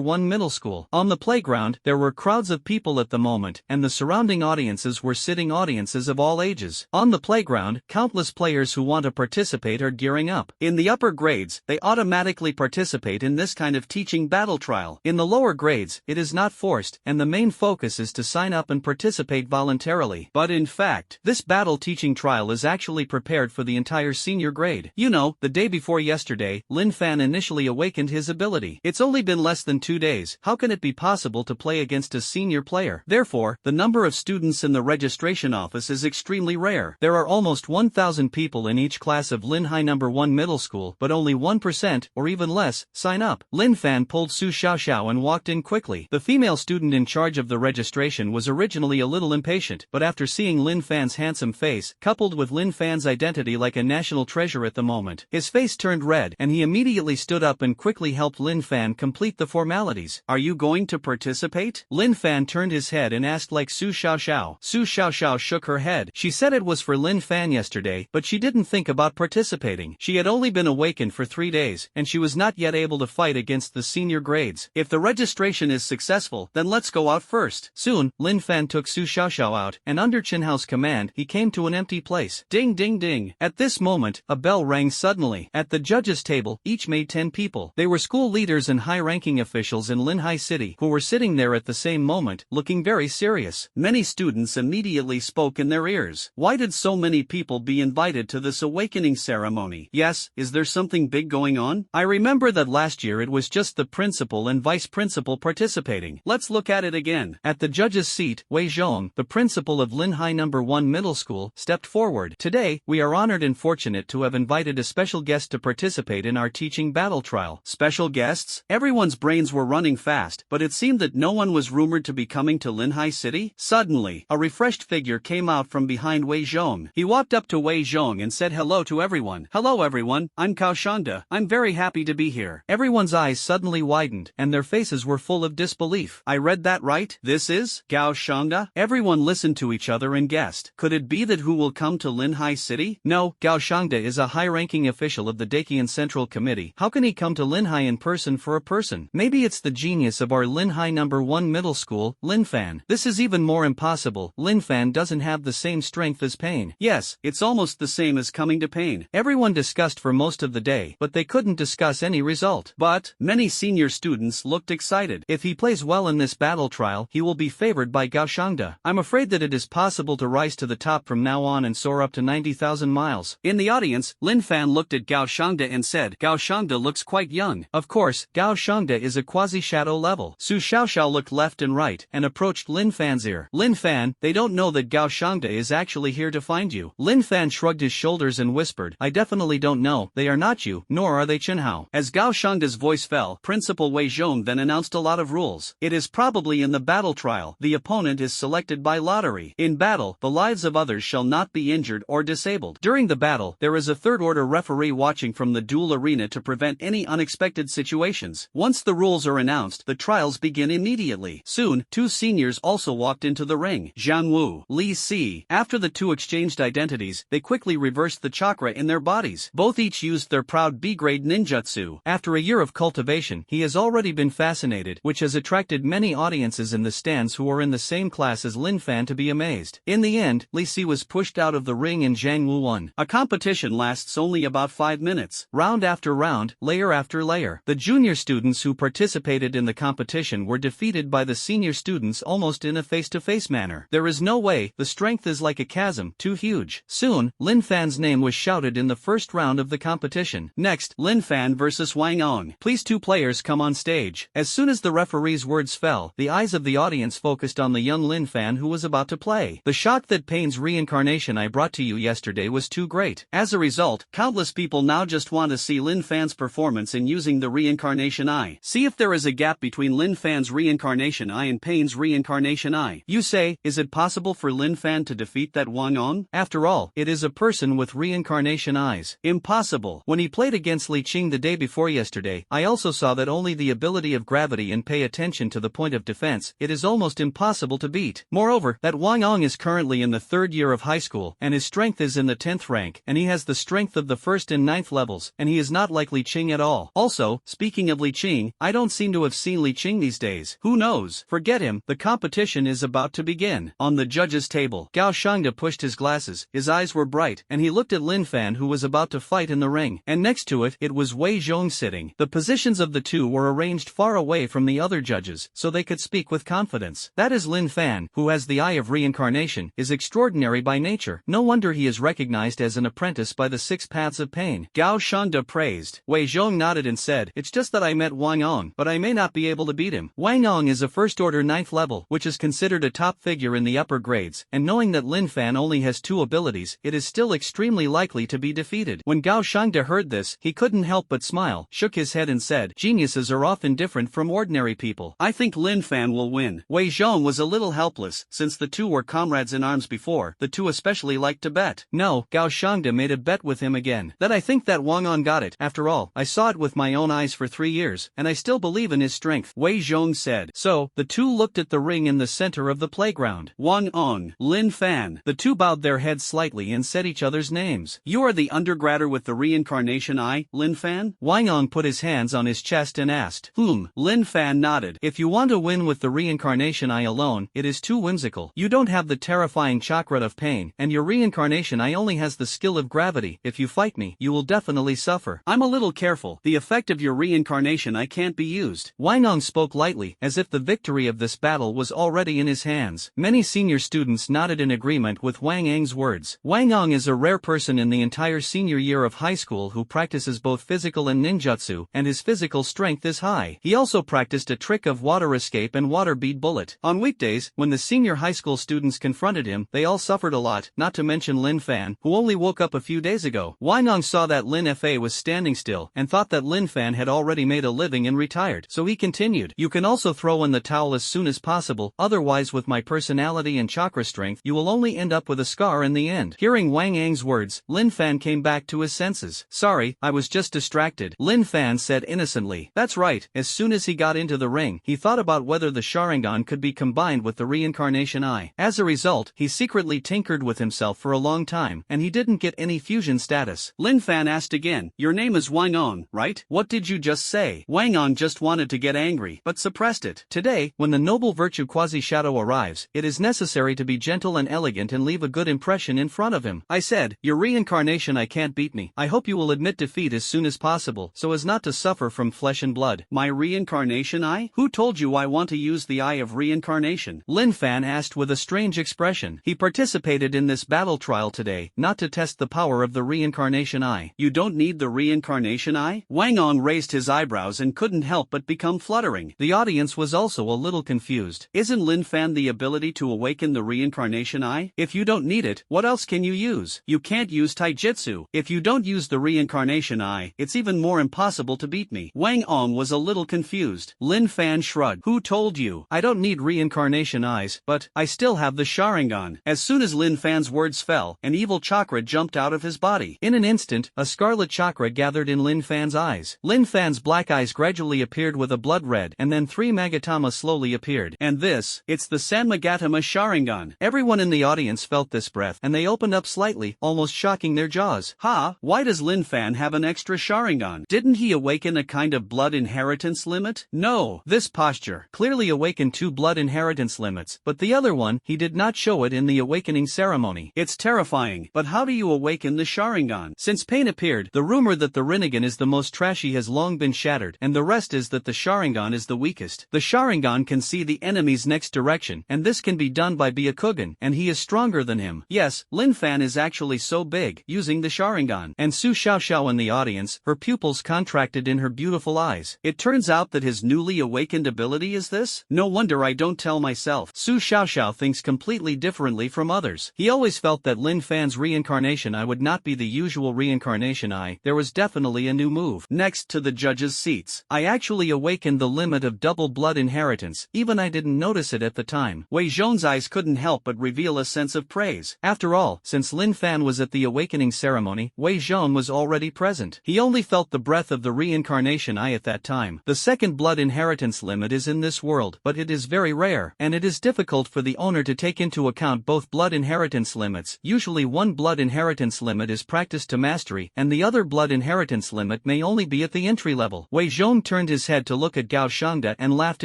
1 Middle School. On the playground, there were crowds of people at the moment, and the surrounding audiences were sitting audiences of all ages. On the playground, countless players who want to participate are gearing up. In the upper grades, they automatically participate in this kind of teaching battle trial. In the lower grades, it is not forced, and the main focus is to sign up and participate voluntarily. But in fact, this battle teaching trial is actually prepared for the entire senior grade. You know, the day before yesterday, Lin Fan initially awakened his ability. It's only been less than 2 days. How can it be possible to play against a senior player? Therefore, the number of students in the registration office is extremely rare. There are almost 1,000 people in each class of Linhai No. 1 Middle School, but only 1%, or even less, sign up. Lin Fan pulled Su Xiaoxiao and walked in quickly. The female student in charge of the registration was originally a little impatient, but after seeing Lin Fan's handsome face, coupled with Lin Fan's identity like a national treasure at the moment, his face turned red, and he immediately stood up and quickly helped Lin Fan complete the formalities. Are you going to participate? Lin Fan turned his head and asked like Su Xiaoxiao. Su Xiaoxiao shook her head. She said it was for Lin Fan yesterday, but she didn't think about participating. She had only been awakened for 3 days, and she was not yet able to fight against the senior grades. If the registration is successful, then let's go out first. Soon, Lin Fan took Su Xiaoxiao out, and under Chenhao's command, he came to an empty place. Ding ding ding. At this moment, a bell rang suddenly. At the judges' table, each made 10 people. They were school leaders and high-ranking officials in Linhai City, who were sitting there at the same moment, looking very serious. Many students immediately spoke in their ears. Why did so many people be invited to this awakening ceremony? Yes, is there something big going on? I remember that last year it was just the principal and vice principal participating. Let's look at it again. At the judge's seat, Wei Zhong, the principal of Linhai No. 1 Middle School, stepped forward. Today, we are honored and fortunate to have invited a special guest to participate in our teaching battle trial. Special guests? Everyone's brains were running fast, but it seemed that no one was rumored to be coming to Linhai City. Suddenly, a refreshed figure came out from behind Wei Zhong. He walked up to Wei Zhong and said hello to everyone. Hello everyone, I'm Cao Shanda. I'm very happy to be here. Everyone's eyes suddenly widened, and their faces were full of disbelief. I read that right? This is Cao Shanda? Everyone listened to each other and guessed. Could it be that who will come to Linhai City? No, Cao Shanda is a high-ranking official of the Dakian Central Committee. How can he come to Linhai in person for a person? Maybe it's the genius of our Linhai No. 1 Middle School, Lin Fan. This is even more impossible. Lin Fan doesn't have the same strength as Payne. Yes, it's almost the same as coming to Payne. Everyone discussed for most of the day, but they couldn't discuss any result. But many senior students looked excited. If he plays well in this battle trial, he will be favored by Gao Shangda. I'm afraid that it is possible to rise to the top from now on and soar up to 90,000 miles. In the audience, Lin Fan looked at Gao Shangda and said, Gao Shangda looks quite young. Of course, Gao Shangda is a quasi-shadow level. Su Xiaoxiao looked left and right, and approached Lin Fan's ear. Lin Fan, they don't know that Gao Shangda is actually here to find you. Lin Fan shrugged his shoulders and whispered, I definitely don't know. They are not you, nor are they Chenhao. As Gao Shangda's voice fell, Principal Wei Zhong then announced a lot of rules. It is probably in the battle trial. The opponent is selected by lottery. In battle, the lives of others shall not be injured or disabled. During the battle, there is a third-order referee watching from the duel arena to prevent any unexpected situations. Once the rules are announced, the trials begin immediately. Soon, two seniors also walked into the ring. Zhang Wu, Li Si. After the two exchanged identities, they quickly reversed the chakra in their bodies. Both each used their proud B-grade ninjutsu. After a year of cultivation, he has already been fascinated, which has attracted many audiences in the stands who are in the same class as Lin Fan to be amazed. In the end, Li Si was pushed out of the ring and Zhang Wu won. A competition lasts only about 5 minutes. Round after round, layer after layer. The junior students who participated in the competition were defeated by the senior students almost in a face-to-face manner. There is no way, the strength is like a chasm, too huge. Soon, Lin Fan's name was shouted in the first round of the competition. Next, Lin Fan versus Wang Ong. Please, 2 players come on stage. As soon as the referee's words fell, the eyes of the audience focused on the young Lin Fan who was about to play. The shock that Payne's reincarnation I brought to you yesterday was too great. As a result, countless people now just want to see Lin Fan's performance in using the reincarnation eye. See if there is a gap between Lin Fan's reincarnation eye and Payne's reincarnation eye. You say, is it possible for Lin Fan to defeat that Wang Ong? After all, it is a person with reincarnation eyes. Impossible. When he played against Li Ching the day before yesterday, I also saw that only the ability of gravity and pay attention to the point of defense, it is almost impossible to beat. Moreover, that Wang Ong is currently in the 3rd year of high school, and his strength is in the 10th rank, and he has the strength of the 1st and 9th levels, and he is not like Li Ching at all. Also, speaking of Li Ching, I don't seem to have seen Li Ching these days. Who knows? Forget him, the competition is about to begin. On the judges' table, Gao Shangda pushed his glasses, his eyes were bright, and he looked at Lin Fan who was about to fight in the ring, and next to it was Wei Zhong sitting. The positions of the two were arranged far away from the other judges, so they could speak with confidence. That is Lin Fan, who has the eye of reincarnation, is extraordinary by nature. No wonder he is recognized as an apprentice by the 6 paths of Payne. Gao Shangda praised. Wei Zhong nodded and said, it's just that I met Wang Ong, but I may not be able to beat him. Wang Ong is a first-order 9th level, which is considered a top figure in the upper grades, and knowing that Lin Fan only has 2 abilities, it is still extremely likely to be defeated. When Gao Shangda heard this, he couldn't help but smile, shook his head and said, geniuses are often different from ordinary people. I think Lin Fan will win. Wei Zhong was a little helpless, since the two were comrades in arms before, the two especially liked to bet. No, Gao Shangda made a bet with him again. That I think that Wang Ong got it. After all, I saw it with my own eyes for 3 years, and I still believe in his strength, Wei Zhong said. So, the two looked at the ring in the center of the playground. Wang Ong, Lin Fan. The two bowed their heads slightly and said each other's names. You are the undergrader with the reincarnation eye, Lin Fan? Wang Ong put his hands on his chest and asked. Lin Fan nodded. If you want to win with the reincarnation eye alone, it is too whimsical. You don't have the terrifying chakra of Payne, and your reincarnation eye only has the skill of gravity. If you fight me, you will definitely suffer. I'm a little careful. The effect of your reincarnation eye can't be used. Wang Ong spoke lightly, as if the victory of this battle was already in his hands. Many senior students nodded in agreement with Wang Ang's words. Wang Ong is a rare person in the entire senior year of high school who practices both physical and ninjutsu, and his physical strength is high. He also practiced a trick of water escape and water bead bullet. On weekdays, when the senior high school students confronted him, they all suffered a lot, not to mention Lin Fan, who only woke up a few days ago. Wang Ong saw that Lin Fa was standing still, and thought that Lin Fan had already made a living and retired, so he continued. You can also throw in the towel as soon as possible, otherwise with my personality and chakra strength, you will only end up with a scar in the end. Hearing Wang Ang's words, Lin Fan came back to his senses. Sorry, I was just distracted, Lin Fan said innocently. That's right, as soon as he got into the ring, he thought about whether the Sharingan could be combined with the reincarnation eye. As a result, he secretly tinkered with himself for a long time, and he didn't get any fusion status. Lin Fan asked again, your name is Wang Ong, right? What did you just say? Wang Ong just wanted to get angry, but suppressed it. Today, when the noble virtue Quasi-Shadow arrives, it is necessary to be gentle and elegant and leave a good impression in front of him. I said, your reincarnation eye can't beat me. I hope you will admit defeat as soon as possible, so as not to suffer from flesh and blood. My reincarnation eye? Who told you I want to use the eye of reincarnation? Lin Fan asked with a strange expression. He participated in this battle trial today, not to test the power of the reincarnation eye. You don't need the reincarnation eye? Wang Ong raised his eyebrows and couldn't help but become fluttering. The audience was also a little confused. Isn't Lin Fan the ability to awaken the reincarnation eye? If you don't need it, what else can you use? You can't use taijutsu. If you don't use the reincarnation eye, it's even more impossible to beat me. Wang Ong was a little confused. Lin Fan shrugged. Who told you? I don't need reincarnation eyes, but I still have the Sharingan. As soon as Lin Fan's words fell, an evil chakra jumped out of his body. In an instant, a scarlet chakra gathered in Lin Fan's eyes. Lin Fan's black eyes gradually appeared with a blood red, and then 3 Magatama slowly appeared. And this, it's the Sanmagatama Sharingan. Everyone in the audience felt this breath, and they opened up slightly, almost shocking their jaws. Why does Lin Fan have an extra Sharingan? Didn't he awaken a kind of blood inheritance limit? No, this posture clearly awakened 2 blood inheritance limits, but the other one, he did not show it in the awakening awakening ceremony. It's terrifying, but how do you awaken the Sharingan? Since Payne appeared, the rumor that the Rinnegan is the most trashy has long been shattered, and the rest is that the Sharingan is the weakest. The Sharingan can see the enemy's next direction, and this can be done by Byakugan, and he is stronger than him. Yes, Lin Fan is actually so big, using the Sharingan. And Su Xiaoxiao in the audience, her pupils contracted in her beautiful eyes. It turns out that his newly awakened ability is this? No wonder I don't tell myself. Su Xiaoxiao thinks completely differently from others. He always felt that Lin Fan's reincarnation eye would not be the usual reincarnation eye. There was definitely a new move. Next to the judges' seats, I actually awakened the limit of double blood inheritance, even I didn't notice it at the time. Wei Zhong's eyes couldn't help but reveal a sense of praise. After all, since Lin Fan was at the awakening ceremony, Wei Zhong was already present. He only felt the breath of the reincarnation eye at that time. The second blood inheritance limit is in this world, but it is very rare, and it is difficult for the owner to take into account both blood inheritance limits. Usually one blood inheritance limit is practiced to mastery, and the other blood inheritance limit may only be at the entry level. Wei Zhong turned his head to look at Gao Shangda and laughed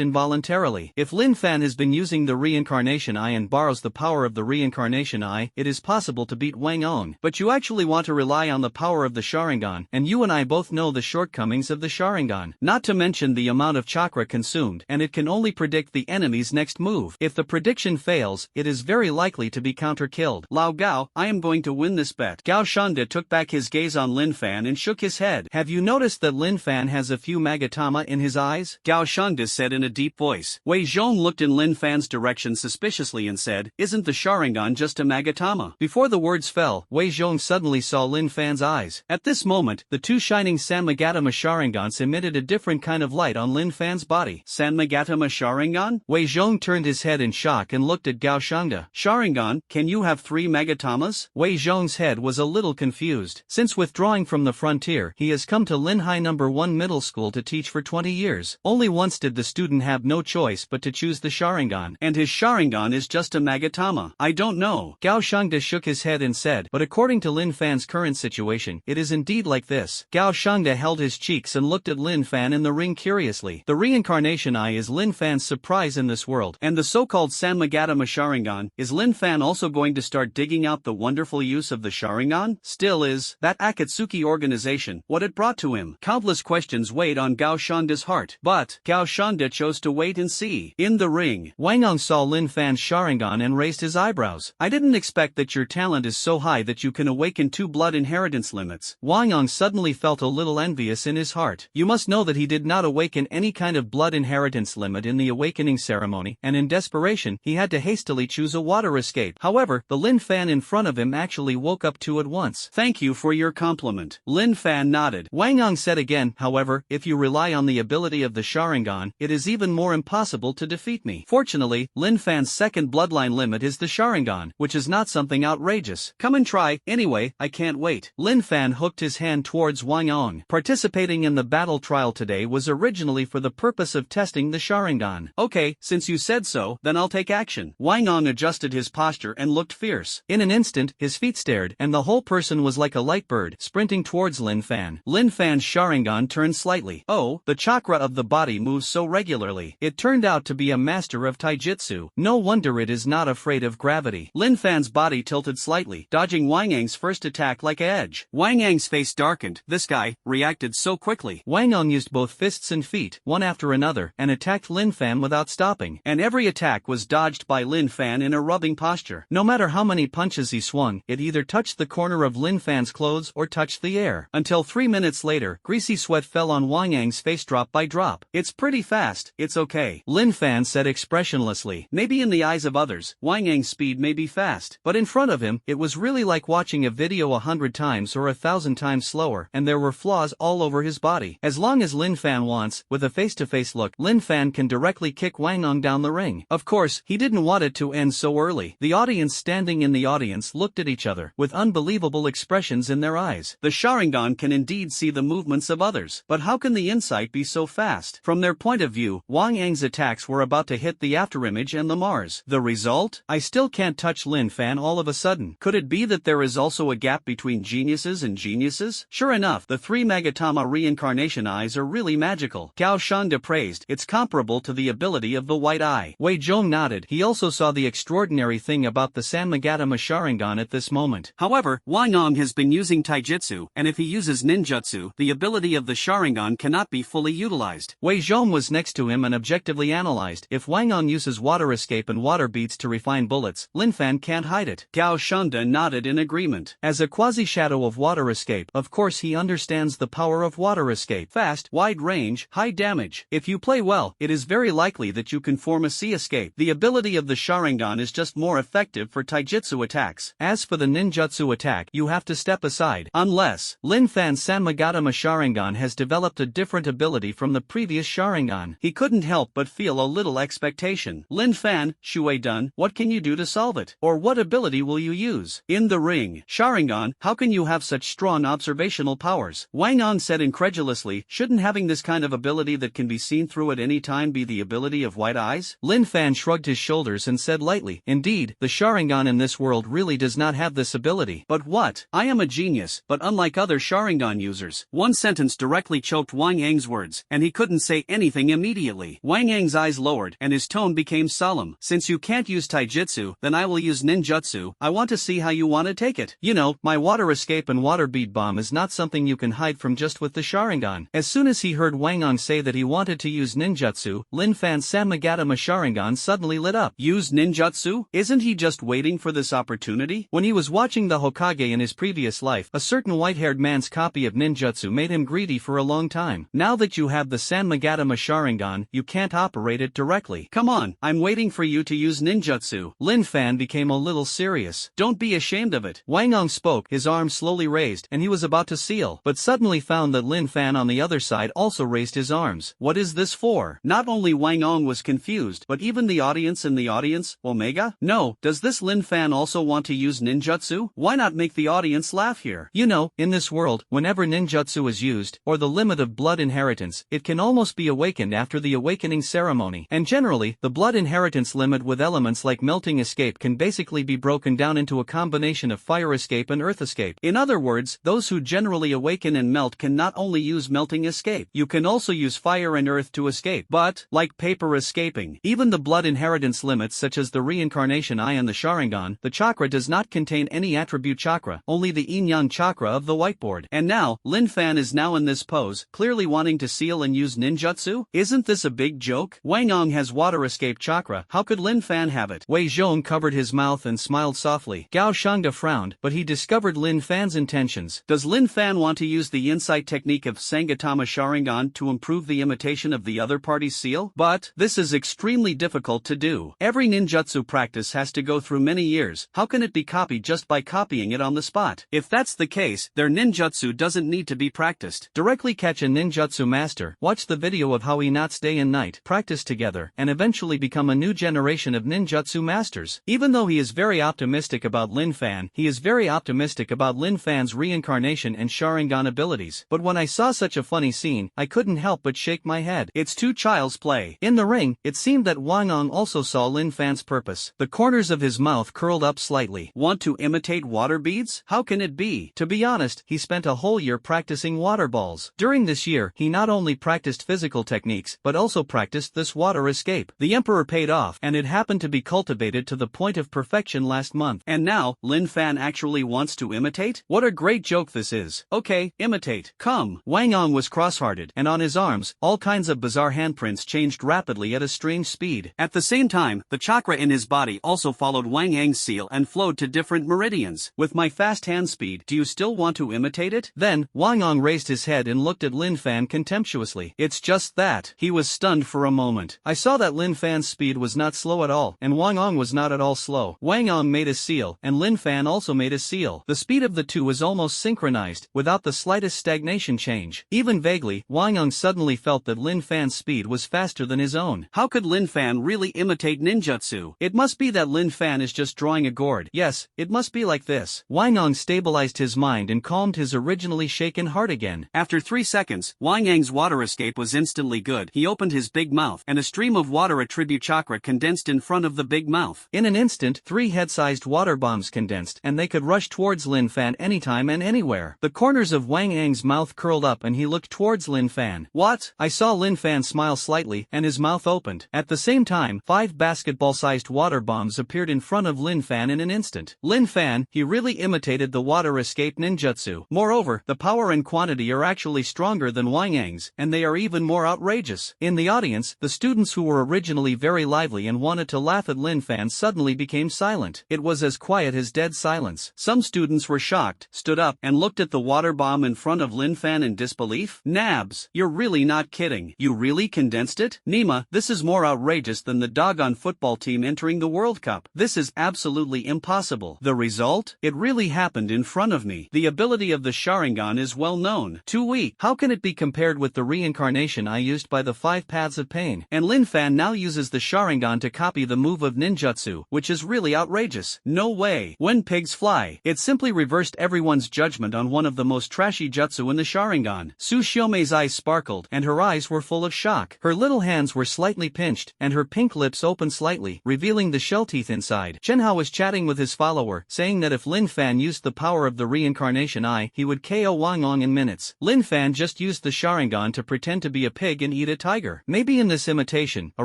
involuntarily. If Lin Fan has been using the reincarnation eye and borrows the power of the reincarnation eye, it is possible to beat Wang Ong. But you actually want to rely on the power of the Sharingan, and you and I both know the shortcomings of the Sharingan. Not to mention the amount of chakra consumed, and it can only predict the enemy's next move. If the prediction fails, it is very likely to be counter-killed. Lao Gao, I am going to win this bet. Gao Shangda took back his gaze on Lin Fan and shook his head. Have you noticed that Lin Fan has a few magatama in his eyes? Gao Shangda said in a deep voice. Wei Zhong looked in Lin Fan's direction suspiciously and said, "Isn't the Sharingan just a magatama?" Before the words fell, Wei Zhong suddenly saw Lin Fan's eyes. At this moment, the two shining Sanmagatama Sharingans emitted a different kind of light on Lin Fan's body. Sanmagatama Sharingan? Wei Zhong turned his head in shock and looked at Gao Shangda. Sharingan, can you have 3 magatamas? Wei Zhong's head was a little confused. Since withdrawing from the frontier, he has come to Linhai No. 1 Middle School to teach for 20 years. Only once did the student have no choice but to choose the Sharingan. And his Sharingan is just a magatama. I don't know. Gao Shangda shook his head and said, but according to Lin Fan's current situation, it is indeed like this. Gao Shangda held his cheeks and looked at Lin Fan in the ring curiously. The reincarnation eye is Lin Fan's surprise in this world, and the so-called Sanmagatama Sharingan, is Lin Fan also going to start digging out the wonderful use of the Sharingan? Still is that Akatsuki organization what it brought to him? Countless questions weighed on Gao Shangda's heart, but Gao Shangda chose to wait and see. In the ring, Wang Ong saw Lin Fan's Sharingan and raised his eyebrows. I didn't expect that your talent is so high that you can awaken 2 blood inheritance limits. Wang Ong suddenly felt a little envious in his heart. You must know that he did not awaken any kind of blood inheritance limit in the awakening ceremony, and in desperation, he had to hastily choose a water escape. However, the Lin Fan in front of him actually woke up 2 at once. Thank you for your compliment. Lin Fan nodded. Wang Ong said again, however, if you rely on the ability of the Sharingan, it is even more impossible to defeat me. Fortunately, Lin Fan's second bloodline limit is the Sharingan, which is not something outrageous. Come and try, anyway, I can't wait. Lin Fan hooked his hand towards Wang Ong. Participating in the battle trial today was originally for the purpose of testing the Sharingan. Okay, since you said so, then I'll take action. Wang Ong adjusted his posture and looked fierce. In an instant, his feet stared, and the whole person was like a light bird, sprinting towards Lin Fan. Lin Fan's Sharingan turned slightly. Oh, the chakra of the body moves so regularly. It turned out to be a master of taijutsu. No wonder it is not afraid of gravity. Lin Fan's body tilted slightly, dodging Wang Ang's first attack like a edge. Wang Ang's face darkened. This guy reacted so quickly. Wang Ong used both fists and feet, one after another, and attacked Lin Fan without stopping. And every attack was dodged by Lin Fan in a rubbing posture. No matter how many punches he swung, it either touched the corner of Lin Fan's clothes or touched the air. Until 3 minutes later, greasy sweat fell on Wang Ang's face drop by drop. It's pretty fast, it's okay. Lin Fan said expressionlessly. Maybe in the eyes of others, Wang Ang's speed may be fast, but in front of him, it was really like watching a video 100 times or 1,000 times slower, and there were flaws all over his body. As long as Lin Fan wants, with a face-to-face look, Lin Fan can directly kick Wang Ong down the ring. Of course, he didn't want it to end so early. The audience standing in the audience looked at each other, with unbelievable expressions in their eyes. The Sharingan can indeed see the movements of others, but how can the insight be so fast? From their point of view, Wang Ang's attacks were about to hit the afterimage and the Mars. The result? I still can't touch Lin Fan all of a sudden. Could it be that there is also a gap between geniuses and geniuses? Sure enough, the 3 Magatama reincarnation eyes are really magical. Gao Shangda praised, it's comparable to the ability of the white eye. Wei Zhong nodded. He also saw the extraordinary thing about about the Sanmagatama Sharingan at this moment. However, Wang Ong has been using taijutsu, and if he uses ninjutsu, the ability of the Sharingan cannot be fully utilized. Wei Zhong was next to him and objectively analyzed. If Wang Ong uses water escape and water beats to refine bullets, Linfan can't hide it. Gao Shanda nodded in agreement. As a quasi-shadow of water escape, of course he understands the power of water escape. Fast, wide range, high damage. If you play well, it is very likely that you can form a sea escape. The ability of the Sharingan is just more effective for taijutsu attacks. As for the ninjutsu attack, you have to step aside. Unless, Lin Fan's Sanmagatama Sharingan has developed a different ability from the previous Sharingan. He couldn't help but feel a little expectation. Lin Fan, Shui Dun, what can you do to solve it? Or what ability will you use? In the ring, Sharingan, how can you have such strong observational powers? Wang Ong said incredulously, shouldn't having this kind of ability that can be seen through at any time be the ability of white eyes? Lin Fan shrugged his shoulders and said lightly, indeed, the Sharingan in this world really does not have this ability. But what? I am a genius, but unlike other Sharingan users. One sentence directly choked Wang Ang's words, and he couldn't say anything immediately. Wang Ang's eyes lowered, and his tone became solemn. Since you can't use taijutsu, then I will use ninjutsu. I want to see how you want to take it. You know, my water escape and water bead bomb is not something you can hide from just with the Sharingan. As soon as he heard Wang Ong say that he wanted to use ninjutsu, Lin Fan's Sanmagatama Sharingan suddenly lit up. Use ninjutsu? Isn't he just waiting for this opportunity? When he was watching the Hokage in his previous life, a certain white-haired man's copy of ninjutsu made him greedy for a long time. Now that you have the Sanmagatama Sharingan, you can't operate it directly. Come on, I'm waiting for you to use ninjutsu. Lin Fan became a little serious. Don't be ashamed of it. Wang Ong spoke, his arms slowly raised, and he was about to seal, but suddenly found that Lin Fan on the other side also raised his arms. What is this for? Not only Wang Ong was confused, but even the audience in the audience, Omega? No, does this Lin Fan also want to use ninjutsu? Why not make the audience laugh here? You know, in this world, whenever ninjutsu is used, or the limit of blood inheritance, it can almost be awakened after the awakening ceremony, and generally, the blood inheritance limit with elements like melting escape can basically be broken down into a combination of fire escape and earth escape. In other words, those who generally awaken and melt can not only use melting escape, you can also use fire and earth to escape. But, like paper escaping, even the blood inheritance limits such as the reincarnation eye and the Sharingan, the chakra does not contain any attribute chakra, only the yin-yang chakra of the whiteboard. And now, Lin Fan is now in this pose, clearly wanting to seal and use ninjutsu? Isn't this a big joke? Wang Ong has water escape chakra, how could Lin Fan have it? Wei Zhong covered his mouth and smiled softly. Gao Shangda frowned, but he discovered Lin Fan's intentions. Does Lin Fan want to use the insight technique of Sangatama Sharingan to improve the imitation of the other party's seal? But, this is extremely difficult to do. Every ninjutsu practice has to go through many years. How can it be copied just by copying it on the spot? If that's the case, their ninjutsu doesn't need to be practiced. Directly catch a ninjutsu master, watch the video of how he knots day and night, practice together, and eventually become a new generation of ninjutsu masters. Even though he is very optimistic about Lin Fan, he is very optimistic about Lin Fan's reincarnation and Sharingan abilities. But when I saw such a funny scene, I couldn't help but shake my head. It's too child's play. In the ring, it seemed that Wang Ong also saw Lin Fan's purpose. The corners of his mouth curled up slightly. Want to imitate water beads? How can it be? To be honest, he spent a whole year practicing water balls. During this year, he not only practiced physical techniques, but also practiced this water escape. The Emperor paid off, and it happened to be cultivated to the point of perfection last month. And now, Lin Fan actually wants to imitate? What a great joke this is. Okay, imitate. Come. Wang Ong was cross-hearted, and on his arms, all kinds of bizarre handprints changed rapidly at a strange speed. At the same time, the chakra in his body also followed Wang Ang's seal and flowed to different meridians. With my fast hand speed, do you still want to imitate it? Then, Wang Ong raised his head and looked at Lin Fan contemptuously. It's just that. He was stunned for a moment. I saw that Lin Fan's speed was not slow at all, and Wang Ong was not at all slow. Wang Ong made a seal, and Lin Fan also made a seal. The speed of the two was almost synchronized, without the slightest stagnation change. Even vaguely, Wang Ong suddenly felt that Lin Fan's speed was faster than his own. How could Lin Fan really imitate ninjutsu? It must be that Lin Fan is just drawing a gourd. Yes, it must be like this. Wang Ong stabilized his mind and calmed his originally shaken heart again. After 3 seconds, Wang Ang's water escape was instantly good. He opened his big mouth, and a stream of water attribute chakra condensed in front of the big mouth. In an instant, 3 head-sized water bombs condensed, and they could rush towards Lin Fan anytime and anywhere. The corners of Wang Ang's mouth curled up and he looked towards Lin Fan. What? I saw Lin Fan smile slightly, and his mouth opened. At the same time, 5 basketball-sized water bombs appeared in front of Lin Fan in an instant. Lin Fan, he really imitated the water escape ninjutsu. Moreover, the power and quantity are actually stronger than Wang Yang's, and they are even more outrageous. In the audience, the students who were originally very lively and wanted to laugh at Lin Fan suddenly became silent. It was as quiet as dead silence. Some students were shocked, stood up, and looked at the water bomb in front of Lin Fan in disbelief. Nabs, you're really not kidding. You really condensed it? Nima, this is more outrageous than the doggone football team entering the World Cup. This is absolutely impossible. The result? It really happened in front of me. The ability of the Sharingan is well known. Too weak. How can it be compared with the reincarnation I used by the 5 paths of Payne? And Lin Fan now uses the Sharingan to copy the move of ninjutsu, which is really outrageous. No way. When pigs fly. It simply reversed everyone's judgment on one of the most trashy jutsu in the Sharingan. Su Xiaomei's eyes sparkled, and her eyes were full of shock. Her little hands were slightly pinched, and her pink lips opened slightly, revealing the shell teeth inside. Shenhao was chatting with his follower, saying that if Lin Fan used the power of the reincarnation eye, he would KO Wang Ong in minutes. Lin Fan just used the Sharingan to pretend to be a pig and eat a tiger. Maybe in this imitation, a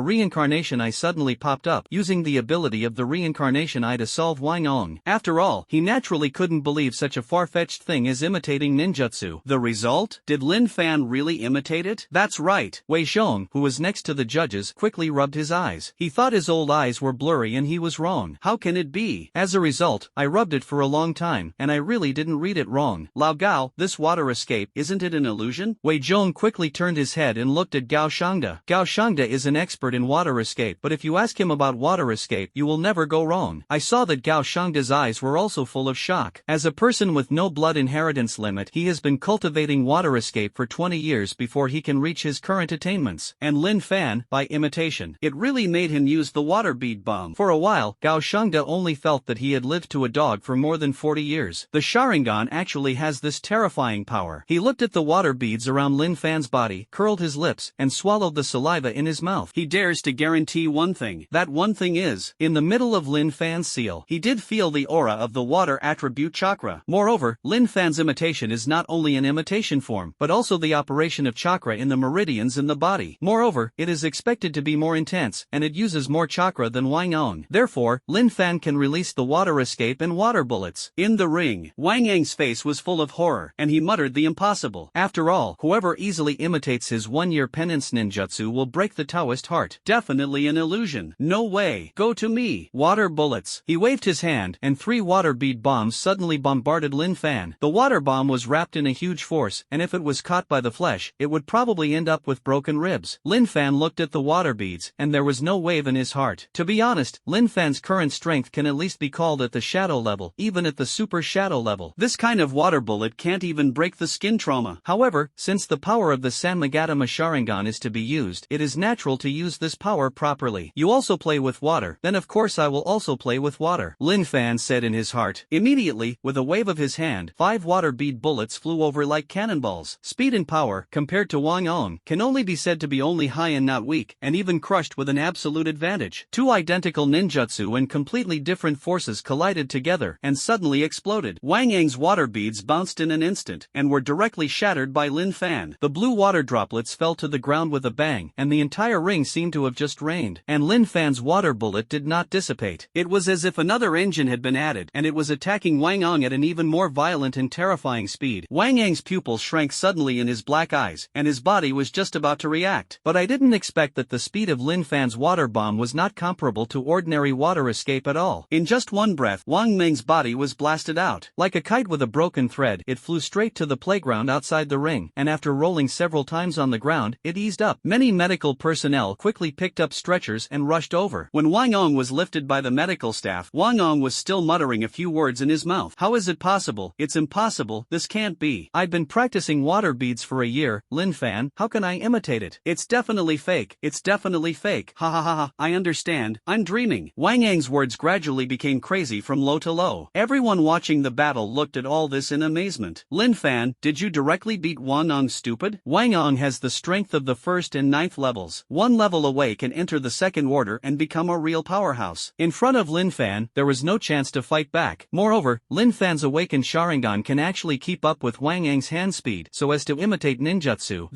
reincarnation eye suddenly popped up, using the ability of the reincarnation eye to solve Wang Ong. After all, he naturally couldn't believe such a far-fetched thing as imitating ninjutsu. The result? Did Lin Fan really imitate it? That's right. Wei Xiong, who was next to the judges, quickly rubbed his eyes. He thought his old eyes were blurry and he was wrong. How can it be? As a result, I rubbed it for a long time, and I really didn't read it wrong. Lao Gao, this water escape, isn't it an illusion? Wei Zhong quickly turned his head and looked at Gao Shangda. Gao Shangda is an expert in water escape, but if you ask him about water escape, you will never go wrong. I saw that Gao Shangda's eyes were also full of shock. As a person with no blood inheritance limit, he has been cultivating water escape for 20 years before he can reach his current attainments. And Lin Fan, by imitation, it really made him use the water bead bomb. For a while, Gao Shangda only felt that he had lived to a dog for more than 40 years. The Sharingan actually has this terrifying power. He looked at the water beads around Lin Fan's body, curled his lips, and swallowed the saliva in his mouth. He dares to guarantee one thing. That one thing is, in the middle of Lin Fan's seal, he did feel the aura of the water attribute chakra. Moreover, Lin Fan's imitation is not only an imitation form, but also the operation of chakra in the meridians in the body. Moreover, it is expected to be more intense, and it uses more chakra than Wang Ong. Therefore, Lin Fan can release the water escape and water bullets. In the ring, Wang Yang's face was full of horror, and he muttered the impossible. After all, whoever easily imitates his one-year penance ninjutsu will break the Taoist heart. Definitely an illusion. No way. Go to me. Water bullets. He waved his hand, and 3 water bead bombs suddenly bombarded Lin Fan. The water bomb was wrapped in a huge force, and if it was caught by the flesh, it would probably end up with broken ribs. Lin Fan looked at the water beads, and there was no wave in his heart. To be honest, Lin Fan's current strength can at least be called at the shadow level, even at the super shadow level. This kind of water bullet can't even break the skin trauma. However, since the power of the Sanmagatama Sharingan is to be used, it is natural to use this power properly. You also play with water, then of course I will also play with water, Lin Fan said in his heart. Immediately, with a wave of his hand, 5 water bead bullets flew over like cannonballs. Speed and power, compared to Wang Ong, can only be said to be only high and not weak, and even crushed with an absolute advantage. 2 identical ninjutsu and completely different forces collided together, and suddenly exploded. Wang Yang's water beads bounced in an instant, and were directly shattered by Lin Fan. The blue water droplets fell to the ground with a bang, and the entire ring seemed to have just rained. And Lin Fan's water bullet did not dissipate. It was as if another engine had been added, and it was attacking Wang Ong at an even more violent and terrifying speed. Wang Yang's pupils shrank suddenly in his black eyes, and his body was just about to react. But I didn't expect that the speed of Lin Fan's water bomb was not comparable to ordinary water escape at all. In just one breath, Wang Meng's body was blasted out. Like a kite with a broken thread, it flew straight to the playground outside the ring, and after rolling several times on the ground, it eased up. Many medical personnel quickly picked up stretchers and rushed over. When Wang Ong was lifted by the medical staff, Wang Ong was still muttering a few words in his mouth. How is it possible? It's impossible. This can't be. I've been practicing water beads for a year, Lin Fan. How can I imitate it? It's definitely fake. It's definitely fake. Ha ha ha ha. I understand. I'm dreaming. Wang Yang's words gradually became crazy from low to low. Everyone watching the battle looked at all this in amazement. Lin Fan, did you directly beat Wang Ong, stupid? Wang Ong has the strength of the 1st and 9th levels. 1 level away can enter the 2nd order and become a real powerhouse. In front of Lin Fan, there was no chance to fight back. Moreover, Lin Fan's awakened Sharingan can actually keep up with Wang Yang's hand speed, so as to imitate ninjutsu.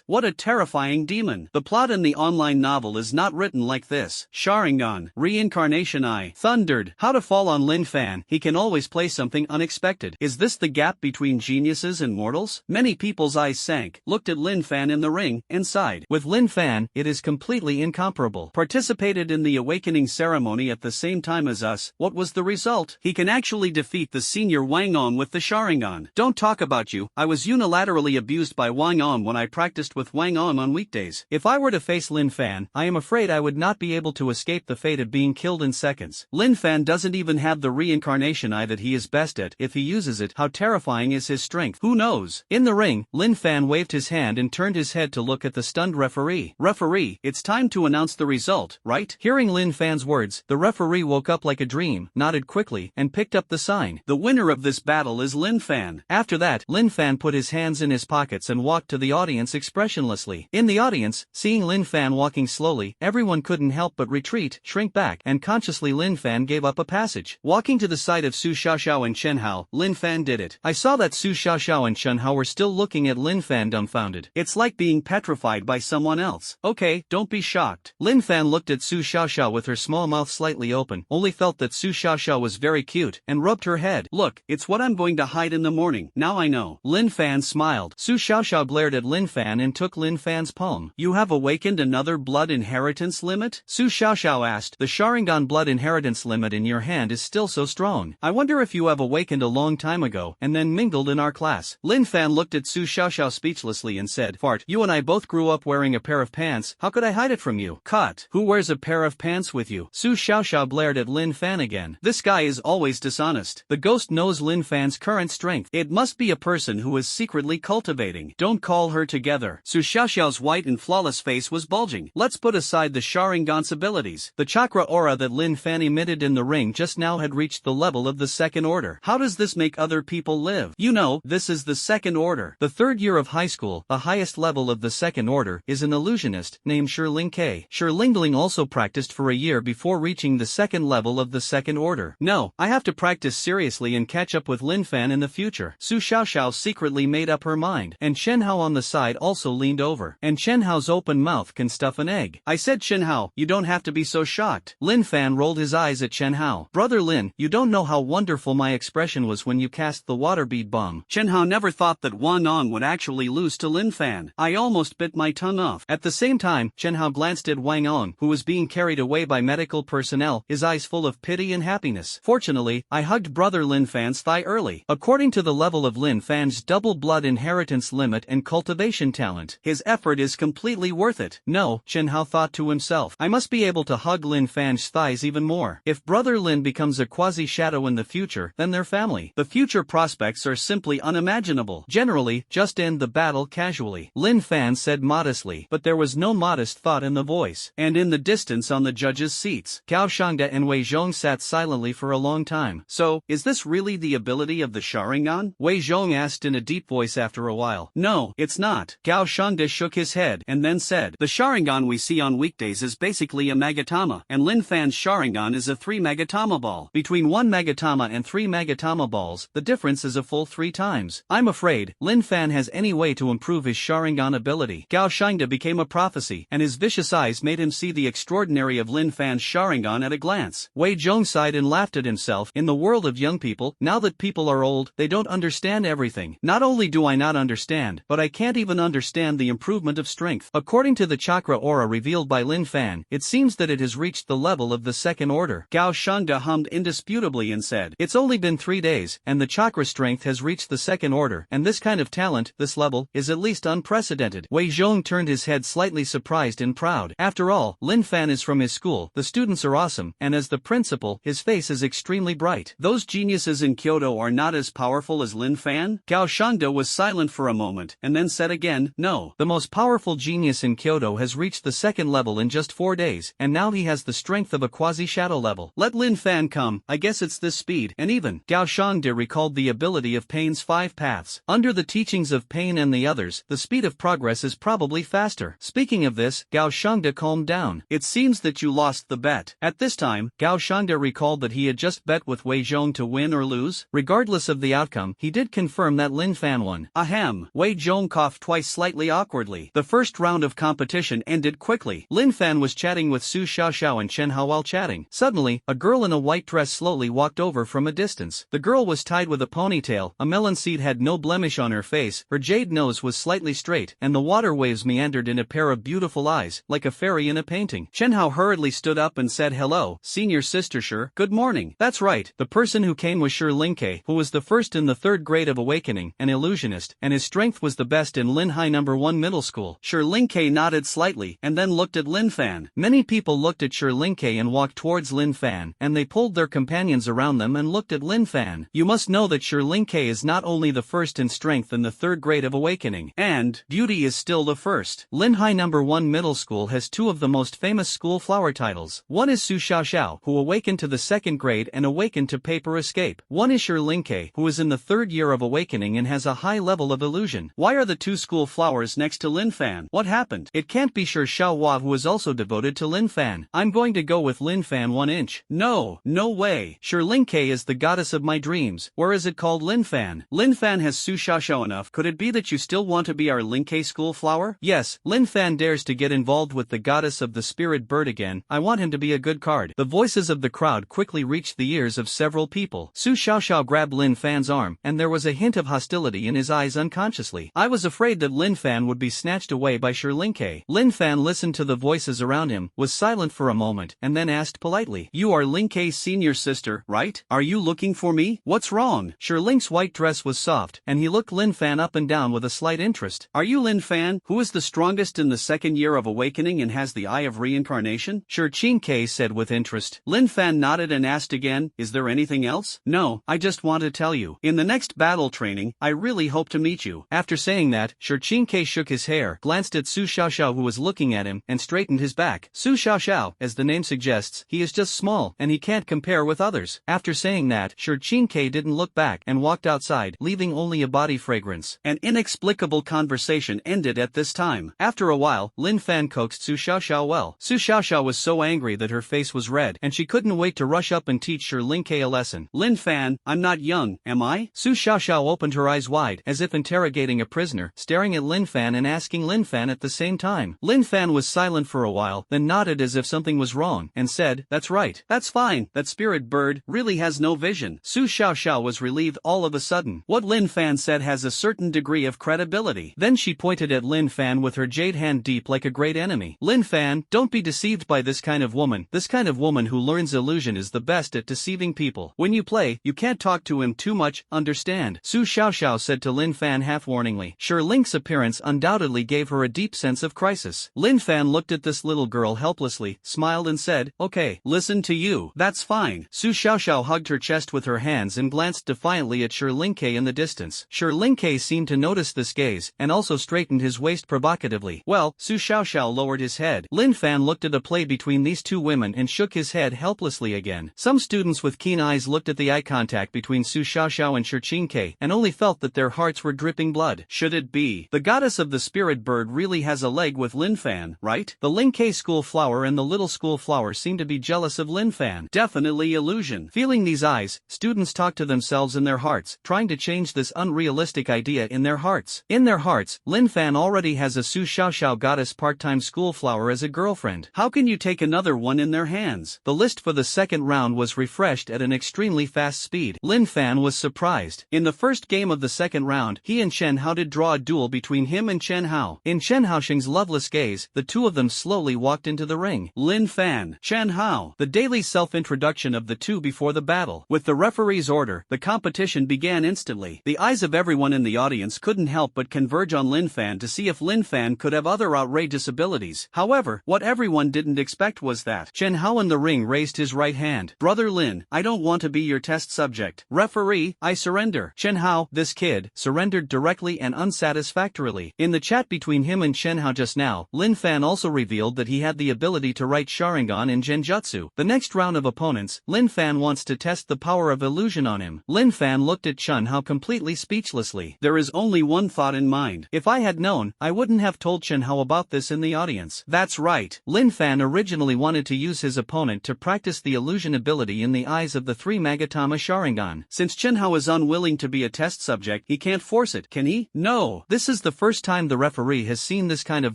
What a terrifying demon. The plot in the online novel is not written like this. Sharingan, reincarnation. reincarnation I thundered. How to fall on Lin Fan, he can always play something unexpected. Is this the gap between geniuses and mortals? Many people's eyes sank, looked at Lin Fan in the ring, and sighed. With Lin Fan, it is completely incomparable. Participated in the awakening ceremony at the same time as us. What was the result? He can actually defeat the senior Wang On with the Sharingan. Don't talk about you, I was unilaterally abused by Wang On when I practiced with Wang on weekdays. If I were to face Lin Fan, I am afraid I would not be able to escape the fate of being killed in seconds. Lin Fan doesn't even have the reincarnation eye that he is best at. If he uses it, how terrifying is his strength? Who knows? In the ring, Lin Fan waved his hand and turned his head to look at the stunned referee. Referee, it's time to announce the result, right? Hearing Lin Fan's words, the referee woke up like a dream, nodded quickly, and picked up the sign. The winner of this battle is Lin Fan. After that, Lin Fan put his hands in his pockets and walked to the audience expressionlessly. In the audience, seeing Lin Fan walking slowly, everyone couldn't help but retreat, shrink back, and consciously Lin Fan gave up a passage. Walking to the side of Su Xiaoxiao and Chen Hao, Lin Fan did it. I saw that Su Xiaoxiao and Chen Hao were still looking at Lin Fan dumbfounded. It's like being petrified by someone else. Okay, don't be shocked. Lin Fan looked at Su Xiaoxiao with her small mouth slightly open, only felt that Su Xiaoxiao was very cute, and rubbed her head. Look, it's what I'm going to hide in the morning. Now I know. Lin Fan smiled. Su Xiaoxiao glared at Lin Fan and took Lin Fan's palm. You have awakened another blood inheritance limit? Su Xiaoxiao asked. The Sharingan blood inheritance limit in your hand is still so strong. I wonder if you have awakened a long time ago and then mingled in our class. Lin Fan looked at Su Xiaoxiao speechlessly and said, Fart, you and I both grew up wearing a pair of pants. How could I hide it from you? Cut. Who wears a pair of pants with you? Su Xiaoxiao glared at Lin Fan again. This guy is always dishonest. The ghost knows Lin Fan's current strength. It must be a person who is secretly cultivating. Don't call her together. Su Xiaoxiao's white and flawless face was bulging. Let's put aside the Sharingan's abilities. The chakra aura that Lin Fan emitted in the ring just now had reached the level of the second order. How does this make other people live? You know, this is the second order. The third year of high school, the highest level of the second order, is an illusionist named Shirlingke. Shirlingling also practiced for a year before reaching the second level of the second order. No, I have to practice seriously and catch up with Lin Fan in the future. Su Xiaoxiao secretly made up her mind, and Chen Hao on the side also leaned over. And Chen Hao's open mouth can stuff an egg. I said Chen Hao, you don't have to be so shocked. Lin Fan rolled his eyes at Chen Hao. Brother Lin, you don't know how wonderful my expression was when you cast the water bead bomb. Chen Hao never thought that Wang On would actually lose to Lin Fan. I almost bit my tongue off. At the same time, Chen Hao glanced at Wang On, who was being carried away by medical personnel, his eyes full of pity and happiness. Fortunately, I hugged brother Lin Fan's thigh early. According to the level of Lin Fan's double blood inheritance limit and cultivation talent, his effort is completely worth it. No, Chen Hao thought to himself. I must be able to hug Lin Fan's thighs even more. If brother Lin becomes a quasi-shadow in the future, then their family. The future prospects are simply unimaginable. Generally, just end the battle casually. Lin Fan said modestly, but there was no modest thought in the voice. And in the distance on the judges' seats, Gao Shangda and Wei Zhong sat silently for a long time. So, is this really the ability of the Sharingan? Wei Zhong asked in a deep voice after a while. No, it's not. Gao Shangda shook his head and then said, the Sharingan we see on weekdays is basically a Magatama, and Lin Fan's Sharingan is a 3 Magatama ball. Between 1 Magatama and 3 Magatama balls, the difference is a full 3 times. I'm afraid, Lin Fan has any way to improve his Sharingan ability. Gao Shangda became a prophecy, and his vicious eyes made him see the extraordinary of Lin Fan's Sharingan at a glance. Wei Zhong sighed and laughed at himself. In the world of young people, now that people are old, they don't understand everything. Not only do I not understand, but I can't even understand the improvement of strength. According to the chakra aura revealed by Lin Fan, it seems that it has reached the level of the second order. Gao Shangda hummed indisputably and said, it's only been 3 days, and the chakra strength has reached the second order, and this kind of talent, this level, is at least unprecedented. Wei Zhong turned his head slightly surprised and proud. After all, Lin Fan is from his school, the students are awesome, and as the principal, his face is extremely bright. Those geniuses in Kyoto are not as powerful as Lin Fan? Gao Shangda was silent for a moment, and then said again, no. The most powerful genius in Kyoto has reached the second level in just 4 days, and now he has the strength of a quasi-shadow level. Let Lin Fan come, I guess it's this speed, and even. Gao Shangda recalled the ability of Payne's 5 paths. Under the teachings of Payne and the others, the speed of progress is probably faster. Speaking of this, Gao Shangda calmed down. It seems that you lost the bet. At this time, Gao Shangda recalled that he had just bet with Wei Zhong to win or lose. Regardless of the outcome, he did confirm that Lin Fan won. Ahem. Wei Zhong coughed twice slightly awkwardly. The first round of competition ended quickly. Lin Fan was chatting with Su Xiaoxiao and Chen Hao Shenhao while chatting. Suddenly, a girl in a white dress slowly walked over from a distance. The girl was tied with a ponytail, a melon seed had no blemish on her face, her jade nose was slightly straight, and the water waves meandered in a pair of beautiful eyes, like a fairy in a painting. Shenhao hurriedly stood up and said, "Hello, senior sister Shur, good morning." That's right, the person who came was Shur Linkei, who was the first in the third grade of awakening, an illusionist, and his strength was the best in Lin High No. 1 middle school. Shur Linkei nodded slightly, and then looked at Lin Fan. Many people looked at Shur Linkei and walked towards Lin Fan, and they pulled their companions around them and looked at Lin Fan. You must know that Shur Linkei is not only the first in strength in the third grade of awakening, and beauty is still the first. Lin High No. 1 middle school has two of the most famous school flower titles. One is Su Xiaoxiao, who awakened to the second grade and awakened to paper escape. One is Shur Linkei, who is in the third year of awakening and has a high level of illusion. Why are the two school flowers next to Lin Fan? What happened? It can't be Shur Xiaohua, who is also devoted to Lin Fan. I'm going to go with Lin Fan 1 inch. No way. Shur Linkei is the goddess of my dreams. Where is it called Lin Fan? Lin Fan has Su Xiaoxiao enough. Could it be that you still want to be our Linkei school flower? Yes, Lin Fan dares to get involved with the goddess of the spirit bird again. I want him to be a good card. The voices of the crowd quickly reached the ears of several people. Su Xiaoxiao grabbed Lin Fan's arm, and there was a hint of hostility in his eyes unconsciously. I was afraid that Lin Fan would be snatched away by Shur Linkei. Lin Fan listened to the voices around him, was silent for a moment, and then asked politely, "You are Linkei's senior sister, right? Are you looking for me? What's wrong?" Shur Link's white dress was soft, and he looked Lin Fan up and down with a slight interest. "Are you Lin Fan, who is the strongest in the second year of awakening and has the eye of reincarnation?" Shur Linkei said with interest. Lin Fan nodded and asked again, "Is there anything else?" "No, I just want to tell you. In the next battle training, I really hope to meet you." After saying that, Shur Linkei shook his hair, glanced at Su Xiaoxiao who was looking at him, and straightened his back. Su Xiaoxiao, as the name suggests, he is just small, and he can't compare with others. After saying that, Shur Linkei didn't look back and walked outside, leaving only a body fragrance. An inexplicable conversation ended at this time. After a while, Lin Fan coaxed Su Xiaoxiao well. Su Xiaoxiao was so angry that her face was red, and she couldn't wait to rush up and teach Shur Linkei a lesson. "Lin Fan, I'm not young, am I?" Su Xiaoxiao opened her eyes wide, as if interrogating a prisoner, staring at Lin Fan and asking Lin Fan at the same time. Lin Fan was silent for a while, then nodded as if something was wrong, and said, "That's right. That's fine. That spirit bird really has no vision." Su Xiaoxiao was relieved all of a sudden. What Lin Fan said has a certain degree of credibility. Then she pointed at Lin Fan with her jade hand deep like a great enemy. "Lin Fan, don't be deceived by this kind of woman. This kind of woman who learns illusion is the best at deceiving people. When you play, you can't talk to him too much, understand?" Su Xiaoxiao said to Lin Fan half-warningly. Shur Link's appearance undoubtedly gave her a deep sense of crisis. Lin Fan looked at this little girl helplessly, smiled and said, "Okay, listen to you. That's fine." Su Xiaoxiao hugged her chest with her hands and glanced defiantly at Shur Linkei in the distance. Shur Linkei seemed to notice this gaze, and also straightened his waist provocatively. "Well," Su Xiaoxiao lowered his head. Lin Fan looked at a play between these two women and shook his head helplessly again. Some students with keen eyes looked at the eye contact between Su Xiaoxiao and Shur Linkei, and only felt that their hearts were dripping blood. Should it be? The goddess of the spirit bird really has a leg with Lin Fan, right? The Linkei school flower and the little school flower seem to be jealous of Lin Fan. Definitely illusion. Feeling these eyes, students talked to themselves in their hearts, trying to change this unrealistic idea in their hearts. In their hearts, Lin Fan already has a Su Xiaoxiao goddess part-time school flower as a girlfriend. How can you take another one in their hands? The list for the second round was refreshed at an extremely fast speed. Lin Fan was surprised. In the first game of the second round, he and Chen Hao did draw a duel between him and Chen Hao. In Chen Haoxing's loveless gaze, the two of them slowly walked into the ring. Lin Fan, Chen Hao. The daily self-introduction of the two before the battle. With the referee's order, the competition began instantly. The eyes of everyone in the audience couldn't help but converge on Lin Fan to see if Lin Fan could have other outrageous abilities. However, what everyone didn't expect was that Chen Hao in the ring raised his right hand. "Brother Lin, I don't want to be your test subject. Referee, I surrender." Chen Hao, this kid, surrendered directly and unsatisfactorily. In the chat between him and Chen Hao just now, Lin Fan also revealed that he had the ability to write Sharingan in Genjutsu. The next round of opponents, Lin Fan wants to test the power of illusion on him. Lin Fan looked at Chen Hao completely speechlessly. There is only one thought in mind. If I had known, I wouldn't have told Chen Hao about this in the audience. That's right. Lin Fan originally wanted to use his opponent to practice the illusion ability in the eyes of the three Magatama Sharingan. Since Chen Hao is unwilling to be a test subject, he can't force it, can he? No. This is the first time the referee has seen this kind of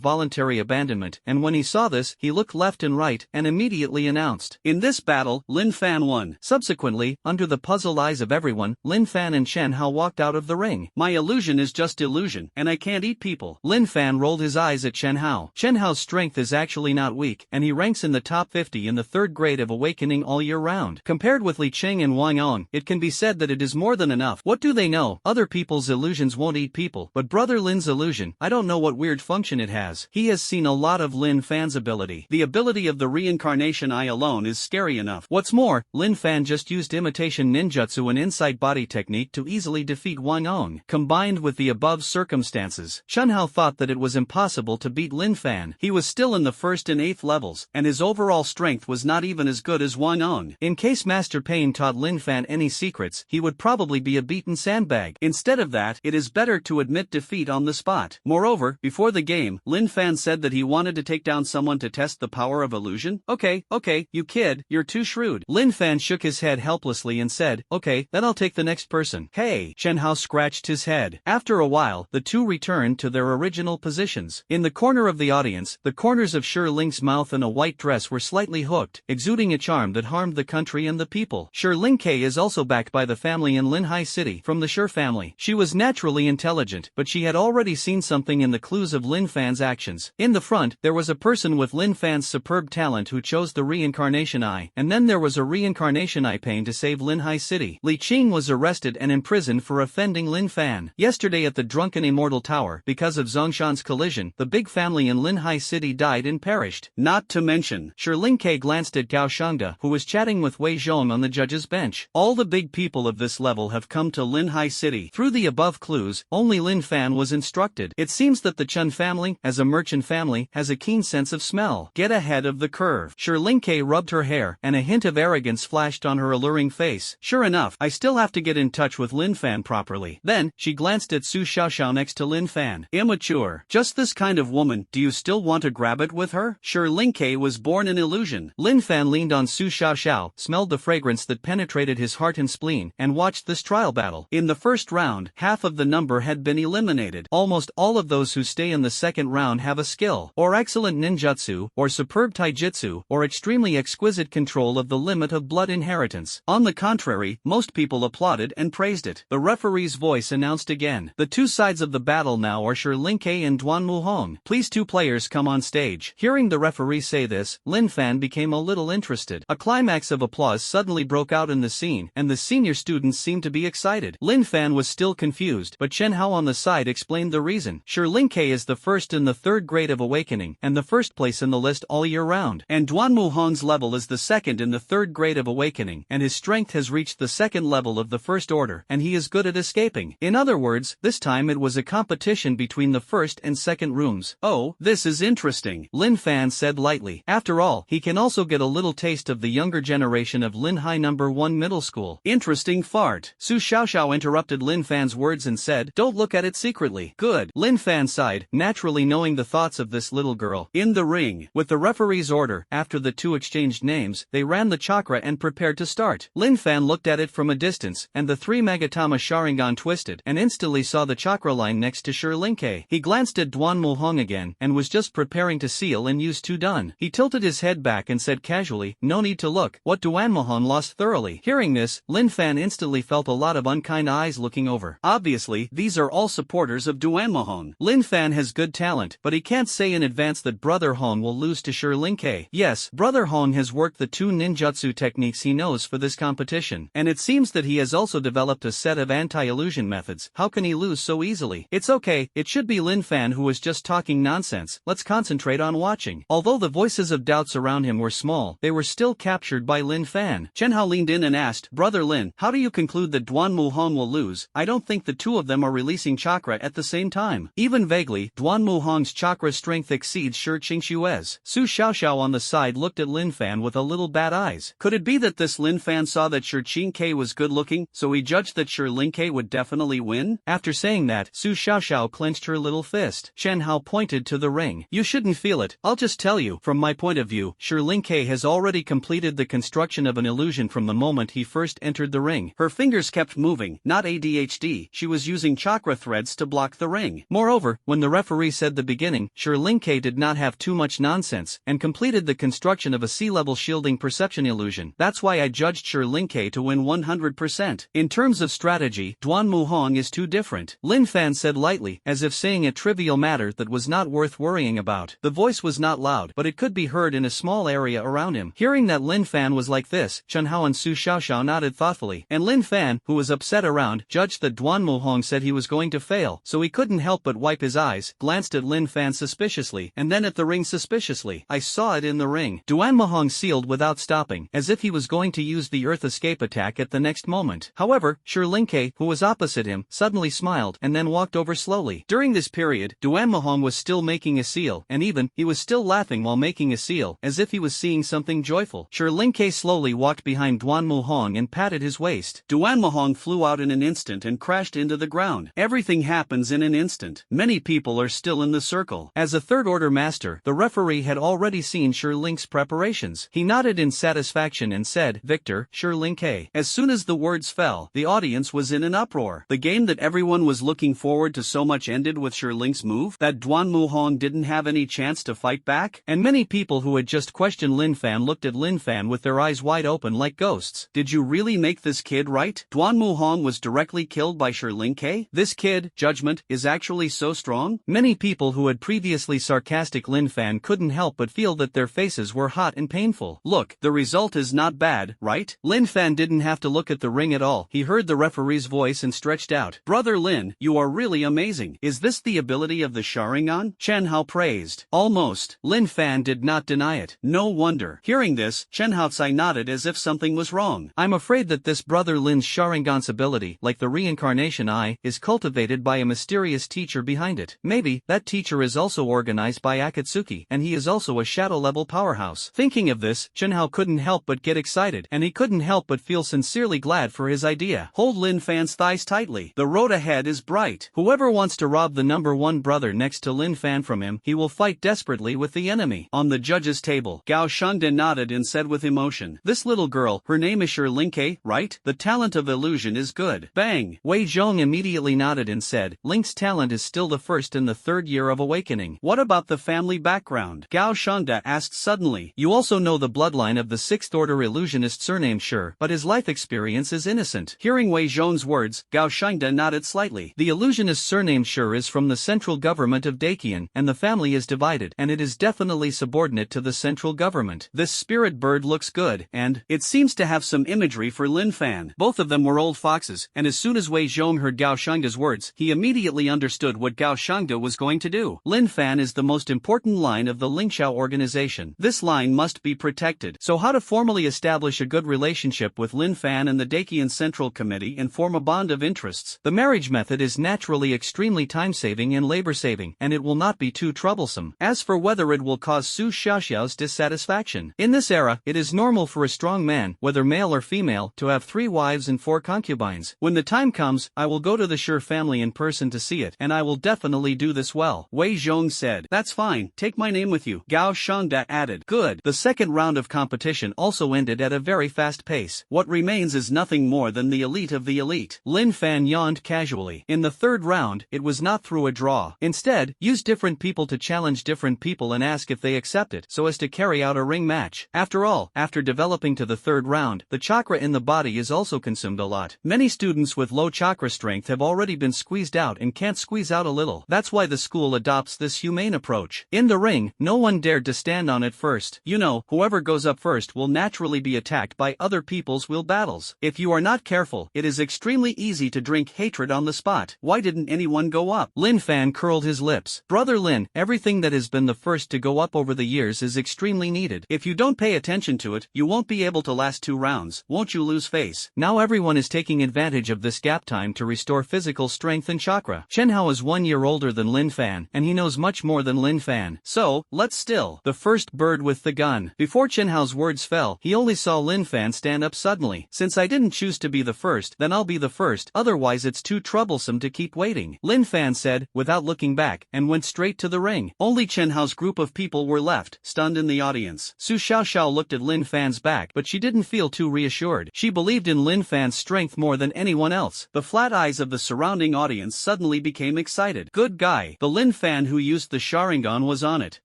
voluntary abandonment, and when he saw this, he looked left and right, and immediately immediately announced. In this battle, Lin Fan won. Subsequently, under the puzzled eyes of everyone, Lin Fan and Chen Hao walked out of the ring. My illusion is just illusion, and I can't eat people. Lin Fan rolled his eyes at Chen Hao. Chen Hao's strength is actually not weak, and he ranks in the top 50 in the third grade of awakening all year round. Compared with Li Qing and Wang Ong, it can be said that it is more than enough. What do they know? Other people's illusions won't eat people, but brother Lin's illusion, I don't know what weird function it has. He has seen a lot of Lin Fan's ability. The ability of the reincarnation eye alone is scary enough. What's more, Lin Fan just used imitation ninjutsu and insight body technique to easily defeat Wang Ong. Combined with the above circumstances, Chen Hao thought that it was impossible to beat Lin Fan. He was still in the 1st and 8th levels, and his overall strength was not even as good as Wang Ong. In case Master Payne taught Lin Fan any secrets, he would probably be a beaten sandbag. Instead of that, it is better to admit defeat on the spot. Moreover, before the game, Lin Fan said that he wanted to take down someone to test the power of illusion. Okay, you kid, you're too shrewd. Lin Fan shook his head helplessly and said, okay, then I'll take the next person. Hey, Chen Hao scratched his head. After a while, the two returned to their original positions. In the corner of the audience, the corners of Shi Ling's mouth and a white dress were slightly hooked, exuding a charm that harmed the country and the people. Shi Lingkei is also backed by the family in Linhai City from the Shi family. She was naturally intelligent, but she had already seen something in the clues of Lin Fan's actions. In the front, there was a person with Lin Fan's superb talent who chose the reincarnation eye, and then there was a reincarnation eye Payne to save Linhai City. Li Qing was arrested and imprisoned for offending Lin Fan. Yesterday at the drunken Immortal Tower, because of Zongshan's collision, the big family in Linhai City died and perished. Not to mention, Shi Lingkei glanced at Gao Shangda, who was chatting with Wei Zhong on the judge's bench. All the big people of this level have come to Linhai City. Through the above clues, only Lin Fan was instructed. It seems that the Chen family, as a merchant family, has a keen sense of smell. Get ahead of the curve. Shi Lingkei rubbed her hair, and a hint of arrogance flashed on her alluring face. Sure enough, I still have to get in touch with Lin Fan properly. Then, she glanced at Su Xiaoxiao next to Lin Fan. Immature. Just this kind of woman, do you still want to grab it with her? Shi Lingkei was born in illusion. Lin Fan leaned on Su Xiaoxiao, smelled the fragrance that penetrated his heart and spleen, and watched this trial battle. In the first round, half of the number had been eliminated. Almost all of those who stay in the second round have a skill, or excellent ninjutsu, or superb taijutsu, or extremely exquisite control of the limit of blood inheritance. On the contrary, most people applauded and praised it. The referee's voice announced again. The two sides of the battle now are Shi Lingkei and Duan Muhong. Please two players come on stage. Hearing the referee say this, Lin Fan became a little interested. A climax of applause suddenly broke out in the scene, and the senior students seemed to be excited. Lin Fan was still confused, but Chen Hao on the side explained the reason. Shi Lingkei is the first in the third grade of awakening, and the first place in the list all year round. And Duan Muhong's level is the second in the third grade of awakening, and his strength has reached the second level of the first order, and he is good at escaping. In other words, this time it was a competition between the first and second rooms. Oh, this is interesting, Lin Fan said lightly. After all, he can also get a little taste of the younger generation of Linhai No. 1 Middle School. Interesting fart. Su Xiaoxiao interrupted Lin Fan's words and said, don't look at it secretly. Good. Lin Fan sighed, naturally knowing the thoughts of this little girl. In the ring, with the referee's order, after the two exchanged names, they ran the chakra and prepared to start. Lin Fan looked at it from a distance, and the three Magatama Sharingan twisted, and instantly saw the chakra line next to Shi Lingkei. He glanced at Duan Muhong again, and was just preparing to seal and use two done. He tilted his head back and said casually, no need to look. What Duan Muhong lost thoroughly. Hearing this, Lin Fan instantly felt a lot of unkind eyes looking over. Obviously, these are all supporters of Duan Muhong. Lin Fan has good talent, but he can't say in advance that Brother Hong will lose to Shi Lingkei. Yes, Brother Hong has worked the two ninjutsu techniques he knows for this competition, and it seems that he has also developed a set of anti-illusion methods. How can he lose so easily? It's okay, it should be Lin Fan who was just talking nonsense. Let's concentrate on watching. Although the voices of doubts around him were small, they were still captured by Lin Fan. Chen Hao leaned in and asked, Brother Lin, how do you conclude that Duan Muhong will lose? I don't think the two of them are releasing chakra at the same time. Even vaguely, Duan Muhong's chakra strength exceeds Shi Qingxue's. Su Xiaoxiao on the side looked at Lin Fan with a little bad eyes. Could it be that this Lin Fan saw that Shi Qingkei was good looking, so he judged that Shi Lingkei would definitely win? After saying that, Su Xiaoxiao clenched her little fist. Chen Hao pointed to the ring. You shouldn't feel it. I'll just tell you, from my point of view, Shi Lingkei has already completed the construction of an illusion from the moment he first entered the ring. Her fingers kept moving, not ADHD. She was using chakra threads to block the ring. Moreover, when the referee said the beginning, Shi Lingkei did not have too much nonsense, and completed the construction of a sea-level shielding perception illusion. That's why I judged Shi Linke to win 100%. In terms of strategy, Duan Muhong is too different, Lin Fan said lightly, as if saying a trivial matter that was not worth worrying about. The voice was not loud, but it could be heard in a small area around him. Hearing that Lin Fan was like this, Chen Hao and Su Xiaoxiao nodded thoughtfully, and Lin Fan, who was upset around, judged that Duan Muhong said he was going to fail, so he couldn't help but wipe his eyes, glanced at Lin Fan suspiciously, and then at the ring suspiciously. I saw it in the ring. Duan Muhong sealed without stopping, as if he was going to use the earth escape attack at the next moment. However, Shi Linke, who was opposite him, suddenly smiled, and then walked over slowly. During this period, Duan Muhong was still making a seal, and even, he was still laughing while making a seal, as if he was seeing something joyful. Shi Linke slowly walked behind Duan Muhong and patted his waist. Duan Muhong flew out in an instant and crashed into the ground. Everything happens in an instant. Many people are still in the circle. As a third-order master, the referee had already seen Shi Linke's preparations. He nodded in satisfaction and said, "Victor, Shi Linke." As soon as the words fell, the audience was in an uproar. The game that everyone was looking forward to so much ended with Shi Linke's move, that Duan Muhong didn't have any chance to fight back, and many people who had just questioned Lin Fan looked at Lin Fan with their eyes wide open like ghosts. Did you really make this kid right? Duan Muhong was directly killed by Shi Linke? This kid, judgment, is actually so strong? Many people who had previously sarcastic Lin Fan couldn't help but feel that their faces were hot and painful. Look, the result is not bad, right? Lin Fan didn't have to look at the ring at all. He heard the referee's voice and stretched out. Brother Lin, you are really amazing. Is this the ability of the Sharingan? Chen Hao praised. Almost. Lin Fan did not deny it. No wonder. Hearing this, Chen Haotsai nodded as if something was wrong. I'm afraid that this brother Lin's Sharingan's ability, like the reincarnation eye, is cultivated by a mysterious teacher behind it. Maybe, that teacher is also organized by Akatsuki, and he is also a shadow-level powerhouse. Thinking of this, Chen Hao couldn't help but get excited, and he couldn't help but feel sincerely glad for his idea. Hold Lin Fan's thighs tightly. The road ahead is bright. Whoever wants to rob the number one brother next to Lin Fan from him, he will fight desperately with the enemy. On the judge's table, Gao Shangde nodded and said with emotion, "This little girl, her name is Shi Linke, right? The talent of illusion is good." Bang! Wei Zhong immediately nodded and said, "Link's talent is still the first in the third year of awakening." What about the family background? Gao Shangde asked suddenly. You also know the bloodline of the sixth-order illusionist surnamed Shi, but his life experience is innocent. Hearing Wei Zhong's words, Gao Shangde nodded slightly. The illusionist surnamed Shi is from the central government of Dakian, and the family is divided, and it is definitely subordinate to the central government. This spirit bird looks good, and it seems to have some imagery for Lin Fan. Both of them were old foxes, and as soon as Wei Zhong heard Gao Shangde's words, he immediately understood what Gao Shangde was going to do. Lin Fan is the most important line of the Lingxiao organization. This line must be protected. So how to formally establish a good relationship with Lin Fan and the Dakian Central Committee and form a bond of interests? The marriage method is naturally extremely time-saving and labor-saving, and it will not be too troublesome. As for whether it will cause Su Xiaoxiao's dissatisfaction, in this era, it is normal for a strong man, whether male or female, to have 3 wives and 4 concubines. When the time comes, I will go to the Shi family in person to see it, and I will definitely do this well. Wei Zhong said. That's fine, take my name with you. Gao Shangde added. Good. The second round of competition also ended at a very fast pace. What remains is nothing more than the elite of the elite. Lin Fan yawned casually. In the third round, it was not through a draw. Instead, use different people to challenge different people and ask if they accept it, so as to carry out a ring match. After all, after developing to the third round, the chakra in the body is also consumed a lot. Many students with low chakra strength have already been squeezed out and can't squeeze out a little. That's why the school adopts this humane approach. In the ring, no one dared to stand on it first. You know, whoever goes up first will naturally be attacked by other people's will battles. If you are not careful, it is extremely easy to drink hatred on the spot. Why didn't anyone go up? Lin Fan curled his lips. Brother Lin, everything that has been the first to go up over the years is extremely needed. If you don't pay attention to it, you won't be able to last 2 rounds. Won't you lose face? Now everyone is taking advantage of this gap time to restore physical strength and chakra. Chen Hao is 1 year older than Lin Fan, and he knows much more than Lin Fan. So, let's still. The first bird with the gun. Before Chen Hao's words fell, he only saw Lin Fan stand up suddenly. Since I didn't choose to be the first, then I'll be the first, otherwise it's too troublesome to keep waiting. Lin Fan said, without looking back, and went straight to the ring. Only Chen Hao's group of people were left, stunned in the audience. Su Xiaoxiao looked at Lin Fan's back, but she didn't feel too reassured. She believed in Lin Fan's strength more than anyone else. The flat eyes of the surrounding audience suddenly became excited. Good guy. The Lin Fan who used the Sharingan was on it.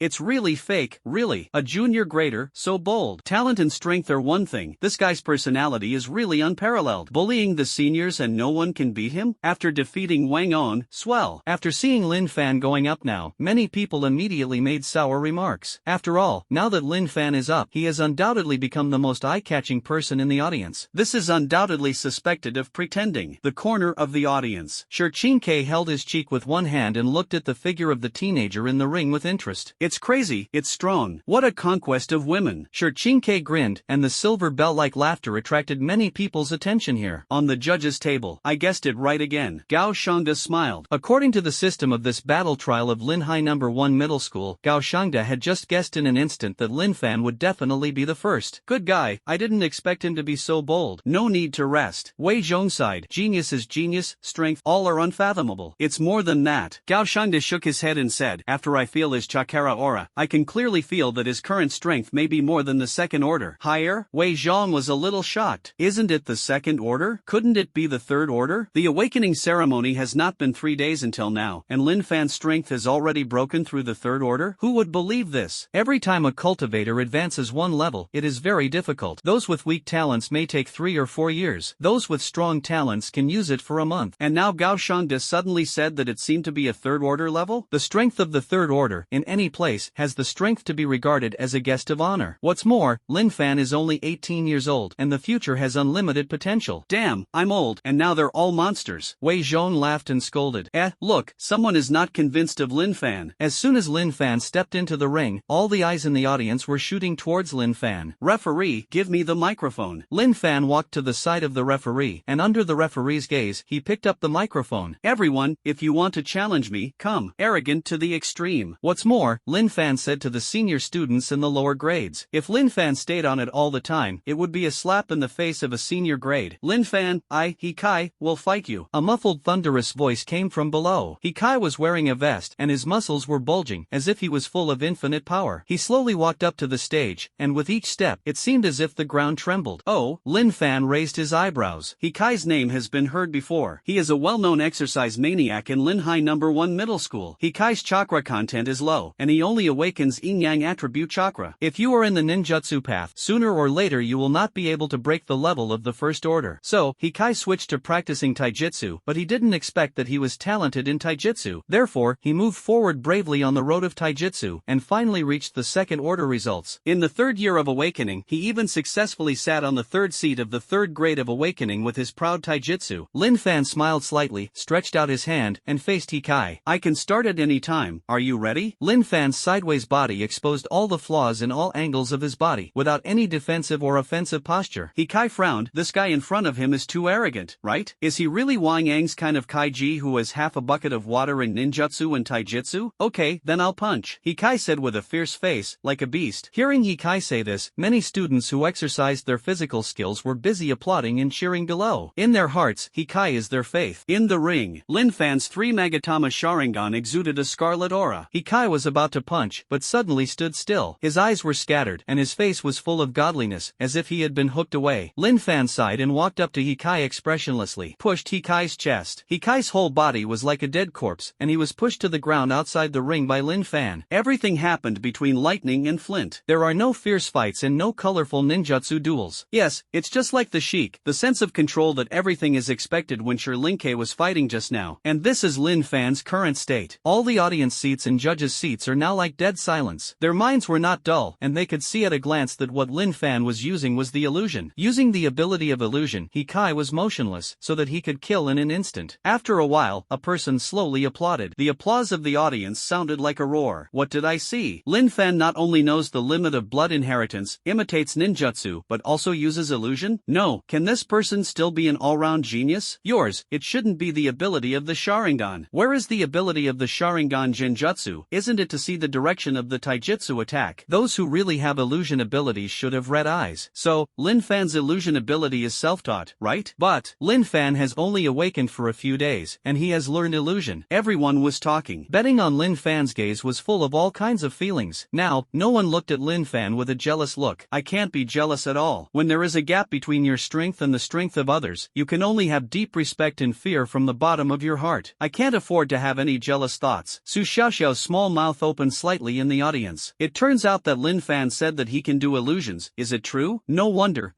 It's really fake, really. A junior grader, so bold. Talent and strength are one thing. This guy's personality is really unparalleled. Bullying the seniors and no one can beat him? After defeating Wang On, swell. After seeing Lin Fan going up now, many people immediately made sour remarks. After all, now that Lin Fan is up, he has undoubtedly become the most eye-catching person in the audience. This is undoubtedly suspected of pretending. The corner of the audience. Kekkei held his cheek with one hand and looked at the figure of the teenager in the ring with interest. It's crazy, it's strong. What a conquest of women. Kekkei grinned, and the silver bell-like laughter attracted many people's attention here. On the judges' table, I guessed it right again. Gao Shangda smiled. According to the system of this battle trial of Linhai No. 1 Middle School, Gao Shangda had just guessed in an instant that Lin Fan would definitely be the first. Good guy, I didn't expect him to be so bold. No need to rest. Wei Zhong sighed. Genius is genius, strength, all are unfathomable. It's more than that. Gao Shangda shook his head and said, after I feel his chakra aura, I can clearly feel that his current strength may be more than the second order. Higher? Wei Zhong was a little shocked. Isn't it the second order? Couldn't it be the third order? The awakening ceremony has not been 3 days until now, and Lin Fan's strength has already broken through the third order? Who would believe this? Every time a cultivator advances one level, it is very difficult. Those with weak talents may take 3 or 4 years. Those with strong talents can use it for a month. And now Gao Shangda suddenly said that it seemed to be a third order level? The strength of the third order, in any place, has the strength to be regarded as a guest of honor. What's more, Lin Fan is only 18 years old, and the future has unlimited potential. Damn, I'm old, and now they're all monsters. Wei Zhong laughed and scolded. Look, someone is not convinced of Lin Fan. As soon as Lin Fan stepped into the ring, all the eyes in the audience were shooting towards Lin Fan. Referee, give me the microphone. Lin Fan walked to the side of the referee, and under the referee's gaze, he picked up the microphone. Everyone, if you want to challenge me, come. Arrogant to the extreme. What's more, Lin Fan said to the senior students in the lower grades. If Lin Fan stayed on it all the time, it would be a slap in the face of a senior grade. Lin Fan, Kekkei, will fight you. A muffled thunderous voice came from below. Kekkei was wearing a vest, and his muscles were bulging, as if he was full of infinite power. He slowly walked up to the stage, and with each step, it seemed as if the ground trembled. Oh, Lin Fan raised his eyebrows. Kekkei's name has been heard before. He is a well-known exercise maniac in Linhai No. 1 Middle School. Kekkei's chakra content is low, and he only awakens yin-yang attribute chakra. If you are in the ninjutsu path, sooner or later you will not be able to break the level of the first order. So, Kekkei switched to practicing taijutsu, but he didn't expect that he was talented in taijutsu. Therefore, he moved forward bravely on the road of taijutsu, and finally reached the second order results. In the third year of awakening, he even successfully sat on the third seat of the third grade of awakening with his proud taijutsu. Lin Fan smiled slightly, stretched out his hand, and faced Kekkei. I can start at any time. Are you ready? Lin Fan's sideways body exposed all the flaws in all angles of his body, without any defensive or offensive posture. Kekkei frowned. This guy in front of him is too arrogant, right? Is he really Wang Yang's kind of kaiji who has half a bucket of water in ninjutsu and taijutsu? Okay, then I'll punch. Kekkei said with a fierce face, like a beast. Hearing Kekkei say this, many students who exercised their physical skills were busy applauding and cheering below. In their hearts, Kekkei is their faith. In the ring, Lin Fan's 3 Magatama Sharingan exuded a scarlet aura. Kekkei was about to punch, but suddenly stood still. His eyes were scattered, and his face was full of godliness, as if he had been hooked away. Lin Fan sighed and walked up to Kekkei expressionlessly, pushed Kekkei's chest. Kekkei's whole body was like a dead corpse, and he was pushed to the ground outside the ring by Lin Fan. Everything happened between lightning and flint. There are no fierce fights and no colorful ninjutsu duels. Yes, it's just like the Sheik, the sense of control that everything is expected when Linke was fighting just now. And this is Lin Fan's current state. All the audience seats and judges' seats are now like dead silence. Their minds were not dull, and they could see at a glance that what Lin Fan was using was the illusion. Using the ability of illusion, Kekkei was motionless, so that he could kill in an instant. After a while, a person slowly applauded. The applause of the audience sounded like a roar. What did I see? Lin Fan not only knows the limit of blood inheritance, imitates ninjutsu, but also uses illusion? No. Can this person still be an all-round genius? Yours, it shouldn't be the ability of the Sharingan. Where is the ability of the Sharingan Genjutsu? Isn't it to see the direction of the taijutsu attack? Those who really have illusion abilities should have red eyes. So, Lin Fan's illusion ability is self-taught, right? But, Lin Fan has only awakened for a few days, and he has learned illusion. Everyone was talking. Betting on Lin Fan's gaze was full of all kinds of feelings. Now, no one looked at Lin Fan with a jealous look. I can't be jealous at all. When there is a gap between your strength and the strength of others, you can only have deep respect and fear from the bottom of your heart. I can't afford to have any jealous thoughts. Su Xiaoxiao's small mouth opened slightly in the audience. It turned turns out that Lin Fan said that he can do illusions. Is it true? No wonder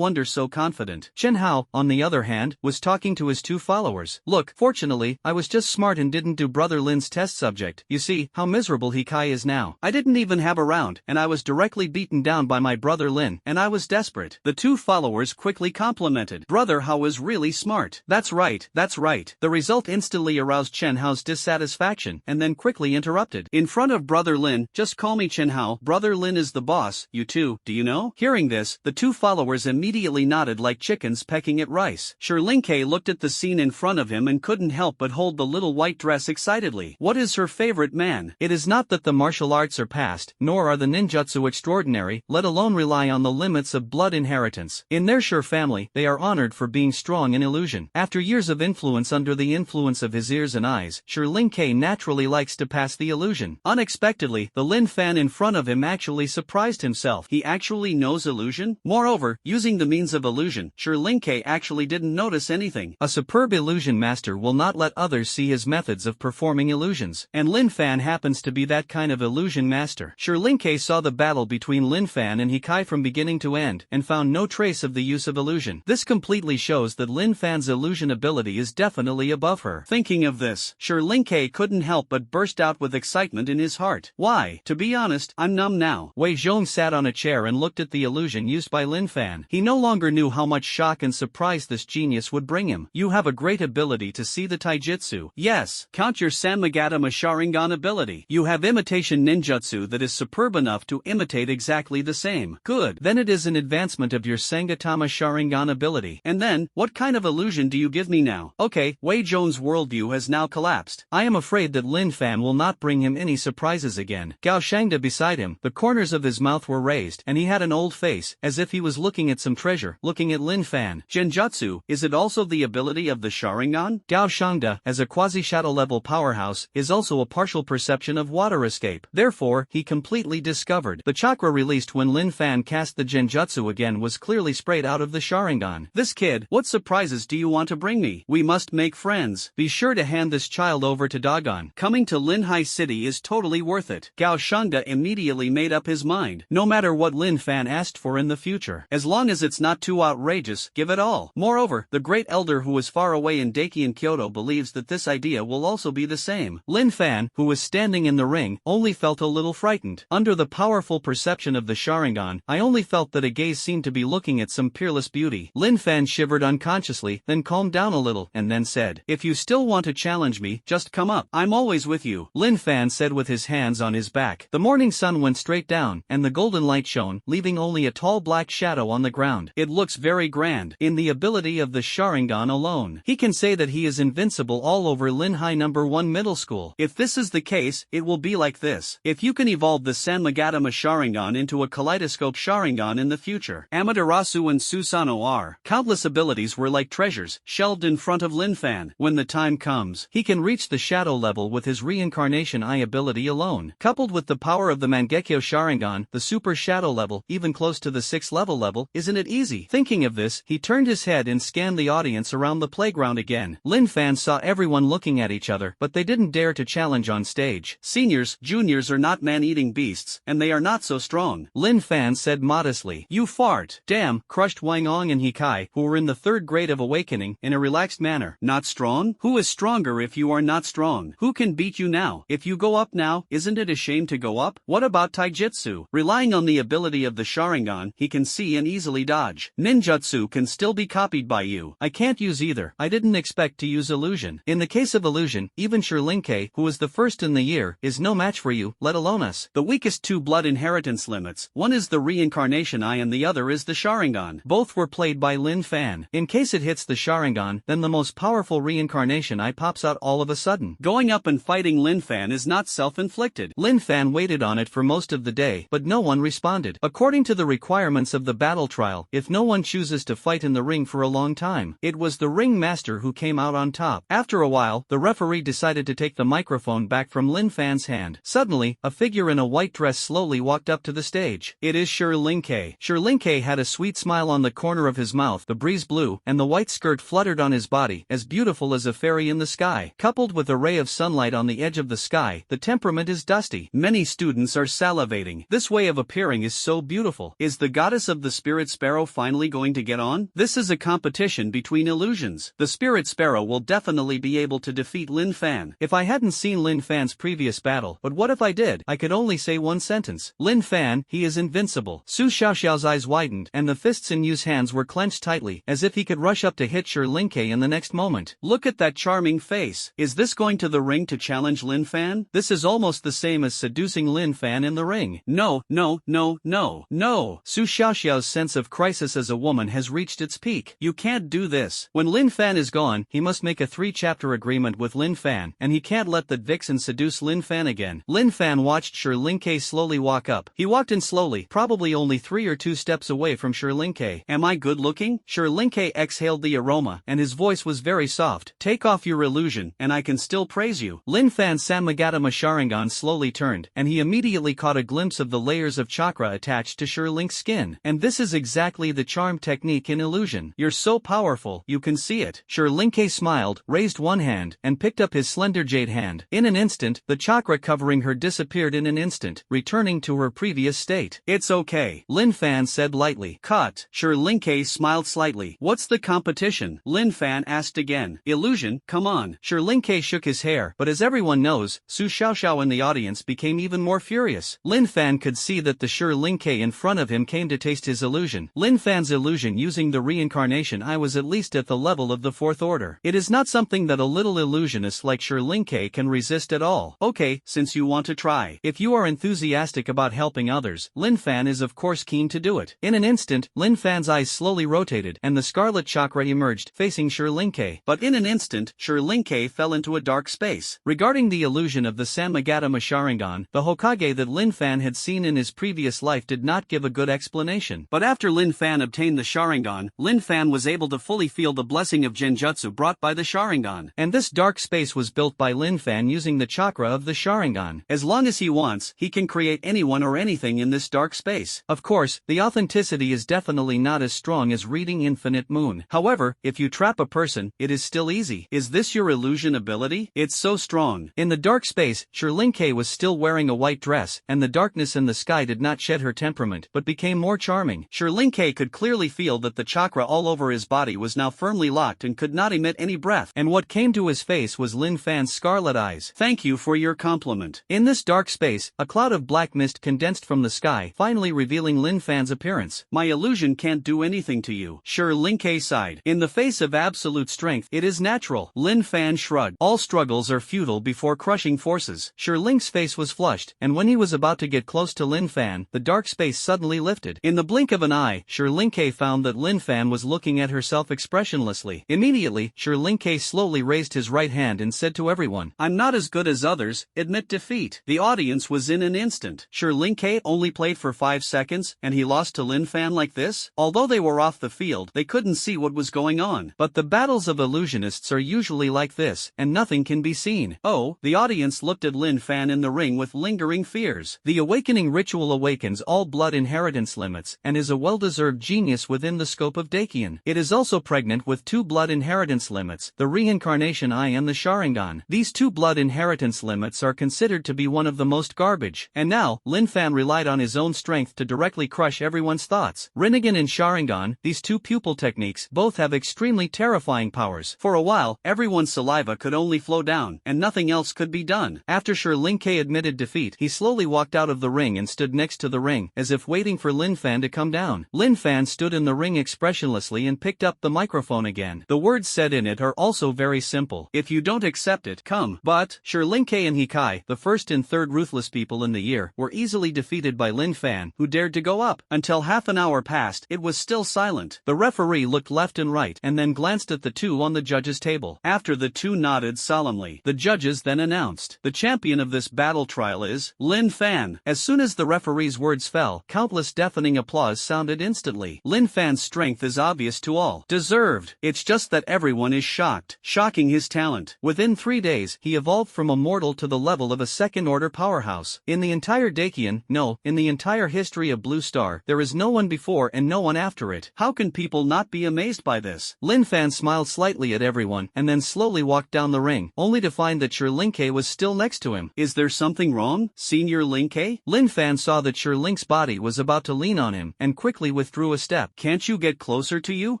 so confident. Chen Hao, on the other hand, was talking to his two followers. Look, fortunately, I was just smart and didn't do Brother Lin's test subject. You see, how miserable Kekkei is now. I didn't even have a round, and I was directly beaten down by my brother Lin, and I was desperate. The two followers quickly complimented. Brother Hao is really smart. That's right. The result instantly aroused Chen Hao's dissatisfaction, and then quickly interrupted. In front of Brother Lin, just call me Chen Hao. Brother Lin is the boss, you two, do you know? Hearing this, the two followers immediately nodded like chickens pecking at rice. Kekkei looked at the scene in front of him and couldn't help but hold the little white dress excitedly. What is her favorite man? It is not that the martial arts are past, nor are the ninjutsu extraordinary, let alone rely on the limits of blood inheritance. In their Sure family, they are honored for being strong in illusion. After years of influence under the influence of his ears and eyes, Kekkei naturally likes to pass the illusion. Unexpectedly, the Lin Fan in front of him actually surprised himself. He actually knows illusion? Moreover, using the means of illusion, Kekkei actually didn't notice anything. A superb illusion master will not let others see his methods of performing illusions, and Lin Fan happens to be that kind of illusion master. Kekkei saw the battle between Lin Fan and Kekkei from beginning to end, and found no trace of the use of illusion. This completely shows that Lin Fan's illusion ability is definitely above her. Thinking of this, Kekkei couldn't help but burst out with excitement in his heart. Why? To be honest, I'm numb now. Wei Zhong sat on a chair and looked at the illusion used by Lin Fan. He no longer knew how much shock and surprise this genius would bring him. You have a great ability to see the taijutsu. Yes, count your Sanmagatama Sharingan ability. You have imitation ninjutsu that is superb enough to imitate exactly the same. Good. Then it is an advancement of your Sangatama Sharingan ability. And then, what kind of illusion do you give me now? Okay, Wei Zhong's worldview has now collapsed. I am afraid that Lin Fan will not bring him any surprises again. Gao Shangda beside him, the corners of his mouth were raised, and he had an old face, as if he was looking at some treasure, looking at Lin Fan. Genjutsu, is it also the ability of the Sharingan? Gao Shangda, as a quasi-shadow level powerhouse, is also a partial perception of water escape. Therefore, he completely discovered. The chakra released when Lin Fan cast the Genjutsu again was clearly sprayed out of the Sharingan. This kid, what surprises do you want to bring me? We must make friends. Be sure to hand this child over to Dagon. Coming to Linhai City is totally worth it. Gao Shangda immediately made up his mind. No matter what Lin Fan asked for in the future, as long as it's not too outrageous, give it all. Moreover, the great elder who is far away in Daki and Kyoto believes that this idea will also be the same. Lin Fan, who was standing in the ring, only felt a little frightened. Under the powerful perception of the Sharingan, I only felt that a gaze seemed to be looking at some peerless beauty. Lin Fan shivered unconsciously, then calmed down a little, and then said, "If you still want to challenge me, just come up. I'm always with you," Lin Fan said with his hands on his back. The morning sun went straight down, and the golden light shone, leaving only a tall black shadow on the ground. It looks very grand. In the ability of the Sharingan alone, he can say that he is invincible all over Linhai No. 1 Middle School. If this is the case, it will be like this. If you can evolve the Sanmagatama Sharingan into a kaleidoscope Sharingan in the future, Amaterasu and Susanoo are. Countless abilities were like treasures, shelved in front of Lin Fan. When the time comes, he can reach the shadow level with his reincarnation eye ability alone. Coupled with the power of the Mangekyo Sharingan, the super shadow level, even close to the 6th level, isn't it easy? Thinking of this, he turned his head and scanned the audience around the playground again. Lin Fan saw everyone looking at each other, but they didn't dare to challenge on stage. Seniors, juniors are not man-eating beasts, and they are not so strong, Lin Fan said modestly. You fart. Damn, crushed Wang Ong and Kekkei, who were in the 3rd grade of awakening, in a relaxed manner. Not strong? Who is stronger if you are not strong? Who can beat you now? If you go up now, isn't it a shame to go up? What about taijutsu? Relying on the ability of the Sharingan, he can see and easily dodge. Ninjutsu can still be copied by you. I can't use either. I didn't expect to use illusion. In the case of illusion, even Kekkei, who was the first in the year, is no match for you, let alone us. The weakest two blood inheritance limits, one is the reincarnation eye and the other is the Sharingan. Both were played by Lin Fan. In case it hits the Sharingan, then the most powerful reincarnation eye pops out all of a sudden. Going up and fighting Lin Fan is not self-inflicted. Lin Fan waited on it for most of the day, but no one responded. According to the requirements of the battle trial, if no one chooses to fight in the ring for a long time, it was the ring master who came out on top. After a while, the referee decided to take the microphone back from Lin Fan's hand. Suddenly, a figure in a white dress slowly walked up to the stage. It is Kekkei had a sweet smile on the corner of his mouth, the breeze blew, and the white skirt fluttered on his body, as beautiful as a fairy in the sky. Coupled with a ray of sunlight on the edge of the sky, the temperament is dusty. Many students are are salivating. This way of appearing is so beautiful. Is the goddess of the Spirit Sparrow finally going to get on? This is a competition between illusions. The Spirit Sparrow will definitely be able to defeat Lin Fan. If I hadn't seen Lin Fan's previous battle, but what if I did? I could only say one sentence. Lin Fan, he is invincible. Su Xiaoxiao's eyes widened, and the fists in Yu's hands were clenched tightly, as if he could rush up to hit Kekkei in the next moment. Look at that charming face. Is this going to the ring to challenge Lin Fan? This is almost the same as seducing Lin Fan in the ring. No, no, no, no, no. Su Xiaoxiao's sense of crisis as a woman has reached its peak. You can't do this. When Lin Fan is gone, he must make a 3-chapter agreement with Lin Fan, and he can't let that vixen seduce Lin Fan again. Lin Fan watched Kekkei slowly walk up. He walked in slowly, probably only 3 or 2 steps away from Kekkei. Am I good looking? Kekkei exhaled the aroma, and his voice was very soft. Take off your illusion, and I can still praise you. Lin Fan's Samagatama Sharingan slowly turned, and he immediately caught a glimpse of the layers of chakra attached to Kekkei's skin. And this is exactly the charm technique in illusion. You're so powerful, you can see it. Kekkei smiled, raised one hand, and picked up his slender jade hand. In an instant, the chakra covering her disappeared in an instant, returning to her previous state. It's okay, Lin Fan said lightly. Cut. Kekkei smiled slightly. What's the competition? Lin Fan asked again. Illusion, come on. Kekkei shook his hair, but as everyone knows, Su Xiaoxiao in the audience became even more furious. Lin Fan could see that the Kekkei in front of him came to taste his illusion. Lin Fan's illusion using the reincarnation eye was at least at the level of the 4th order. It is not something that a little illusionist like Kekkei can resist at all. Okay, since you want to try. If you are enthusiastic about helping others, Lin Fan is of course keen to do it. In an instant, Lin Fan's eyes slowly rotated, and the scarlet chakra emerged, facing Kekkei. But in an instant, Kekkei fell into a dark space. Regarding the illusion of the Samagatama Sharingan, the Hokage that Lin Fan had seen in his previous life did not give a good explanation. But after Lin Fan obtained the Sharingan, Lin Fan was able to fully feel the blessing of Genjutsu brought by the Sharingan. And this dark space was built by Lin Fan using the chakra of the Sharingan. As long as he wants, he can create anyone or anything in this dark space. Of course, the authenticity is definitely not as strong as reading Infinite Moon. However, if you trap a person, it is still easy. Is this your illusion ability? It's so strong. In the dark space, Kekkei was still wearing a white dress, and the darkness in the sky did not shed her temperament, but became more charming. Kekkei could clearly feel that the chakra all over his body was now firmly locked and could not emit any breath, and what came to his face was Lin Fan's scarlet eyes. Thank you for your compliment. In this dark space, a cloud of black mist condensed from the sky, finally revealing Lin Fan's appearance. My illusion can't do anything to you. Kekkei sighed. In the face of absolute strength, it is natural. Lin Fan shrugged. All struggles are futile before crushing forces. Kekkei's face was flushed, and when he was about to get close to Lin Fan, the dark space suddenly lifted. In the blink of an eye, Kekkei found that Lin Fan was looking at herself expressionlessly. Immediately, Kekkei slowly raised his right hand and said to everyone, I'm not as good as others, admit defeat. The audience was in an instant. Kekkei only played for 5 seconds, and he lost to Lin Fan like this? Although they were off the field, they couldn't see what was going on. But the battles of illusionists are usually like this, and nothing can be seen. Oh, the audience looked at Lin Fan in the ring with lingering fears. The awakening ritual awakens all blood inheritance limits, and is a well-deserved genius within the scope of Dakian. It is also pregnant with 2 blood inheritance limits, the reincarnation eye and the Sharingan. These 2 blood inheritance limits are considered to be one of the most garbage. And now, Lin Fan relied on his own strength to directly crush everyone's thoughts. Rinnegan and Sharingan, these 2 pupil techniques, both have extremely terrifying powers. For a while, everyone's saliva could only flow down, and nothing else could be done. After Kekkei admitted defeat, he slowly walked out of the ring and stood next to the ring, as if waiting for Lin Fan to come down. Lin Fan stood in the ring expressionlessly and picked up the microphone again. The words said in it are also very simple. If you don't accept it, come. But, Kekkei and Hikai, the first and third ruthless people in the year, were easily defeated by Lin Fan, who dared to go up. Until half an hour passed, it was still silent. The referee looked left and right, and then glanced at the 2 on the judges' table. After the 2 nodded solemnly, the judges then announced, the champion of this battle trial is Lin Fan. As soon as the referee's words fell, countless deafening applause sounded instantly. Lin Fan's strength is obvious to all. Deserved. It's just that everyone is shocked. Shocking his talent. Within 3 days, he evolved from a mortal to the level of a second-order powerhouse. In the entire Dakian, no, in the entire history of Blue Star, there is no one before and no one after it. How can people not be amazed by this? Lin Fan smiled slightly at everyone, and then slowly walked down the ring, only to find that Kekkei was still next to him. Is there something wrong, Senior your Linke? Lin Fan saw that Link's body was about to lean on him, and quickly withdrew a step. Can't you get closer to you?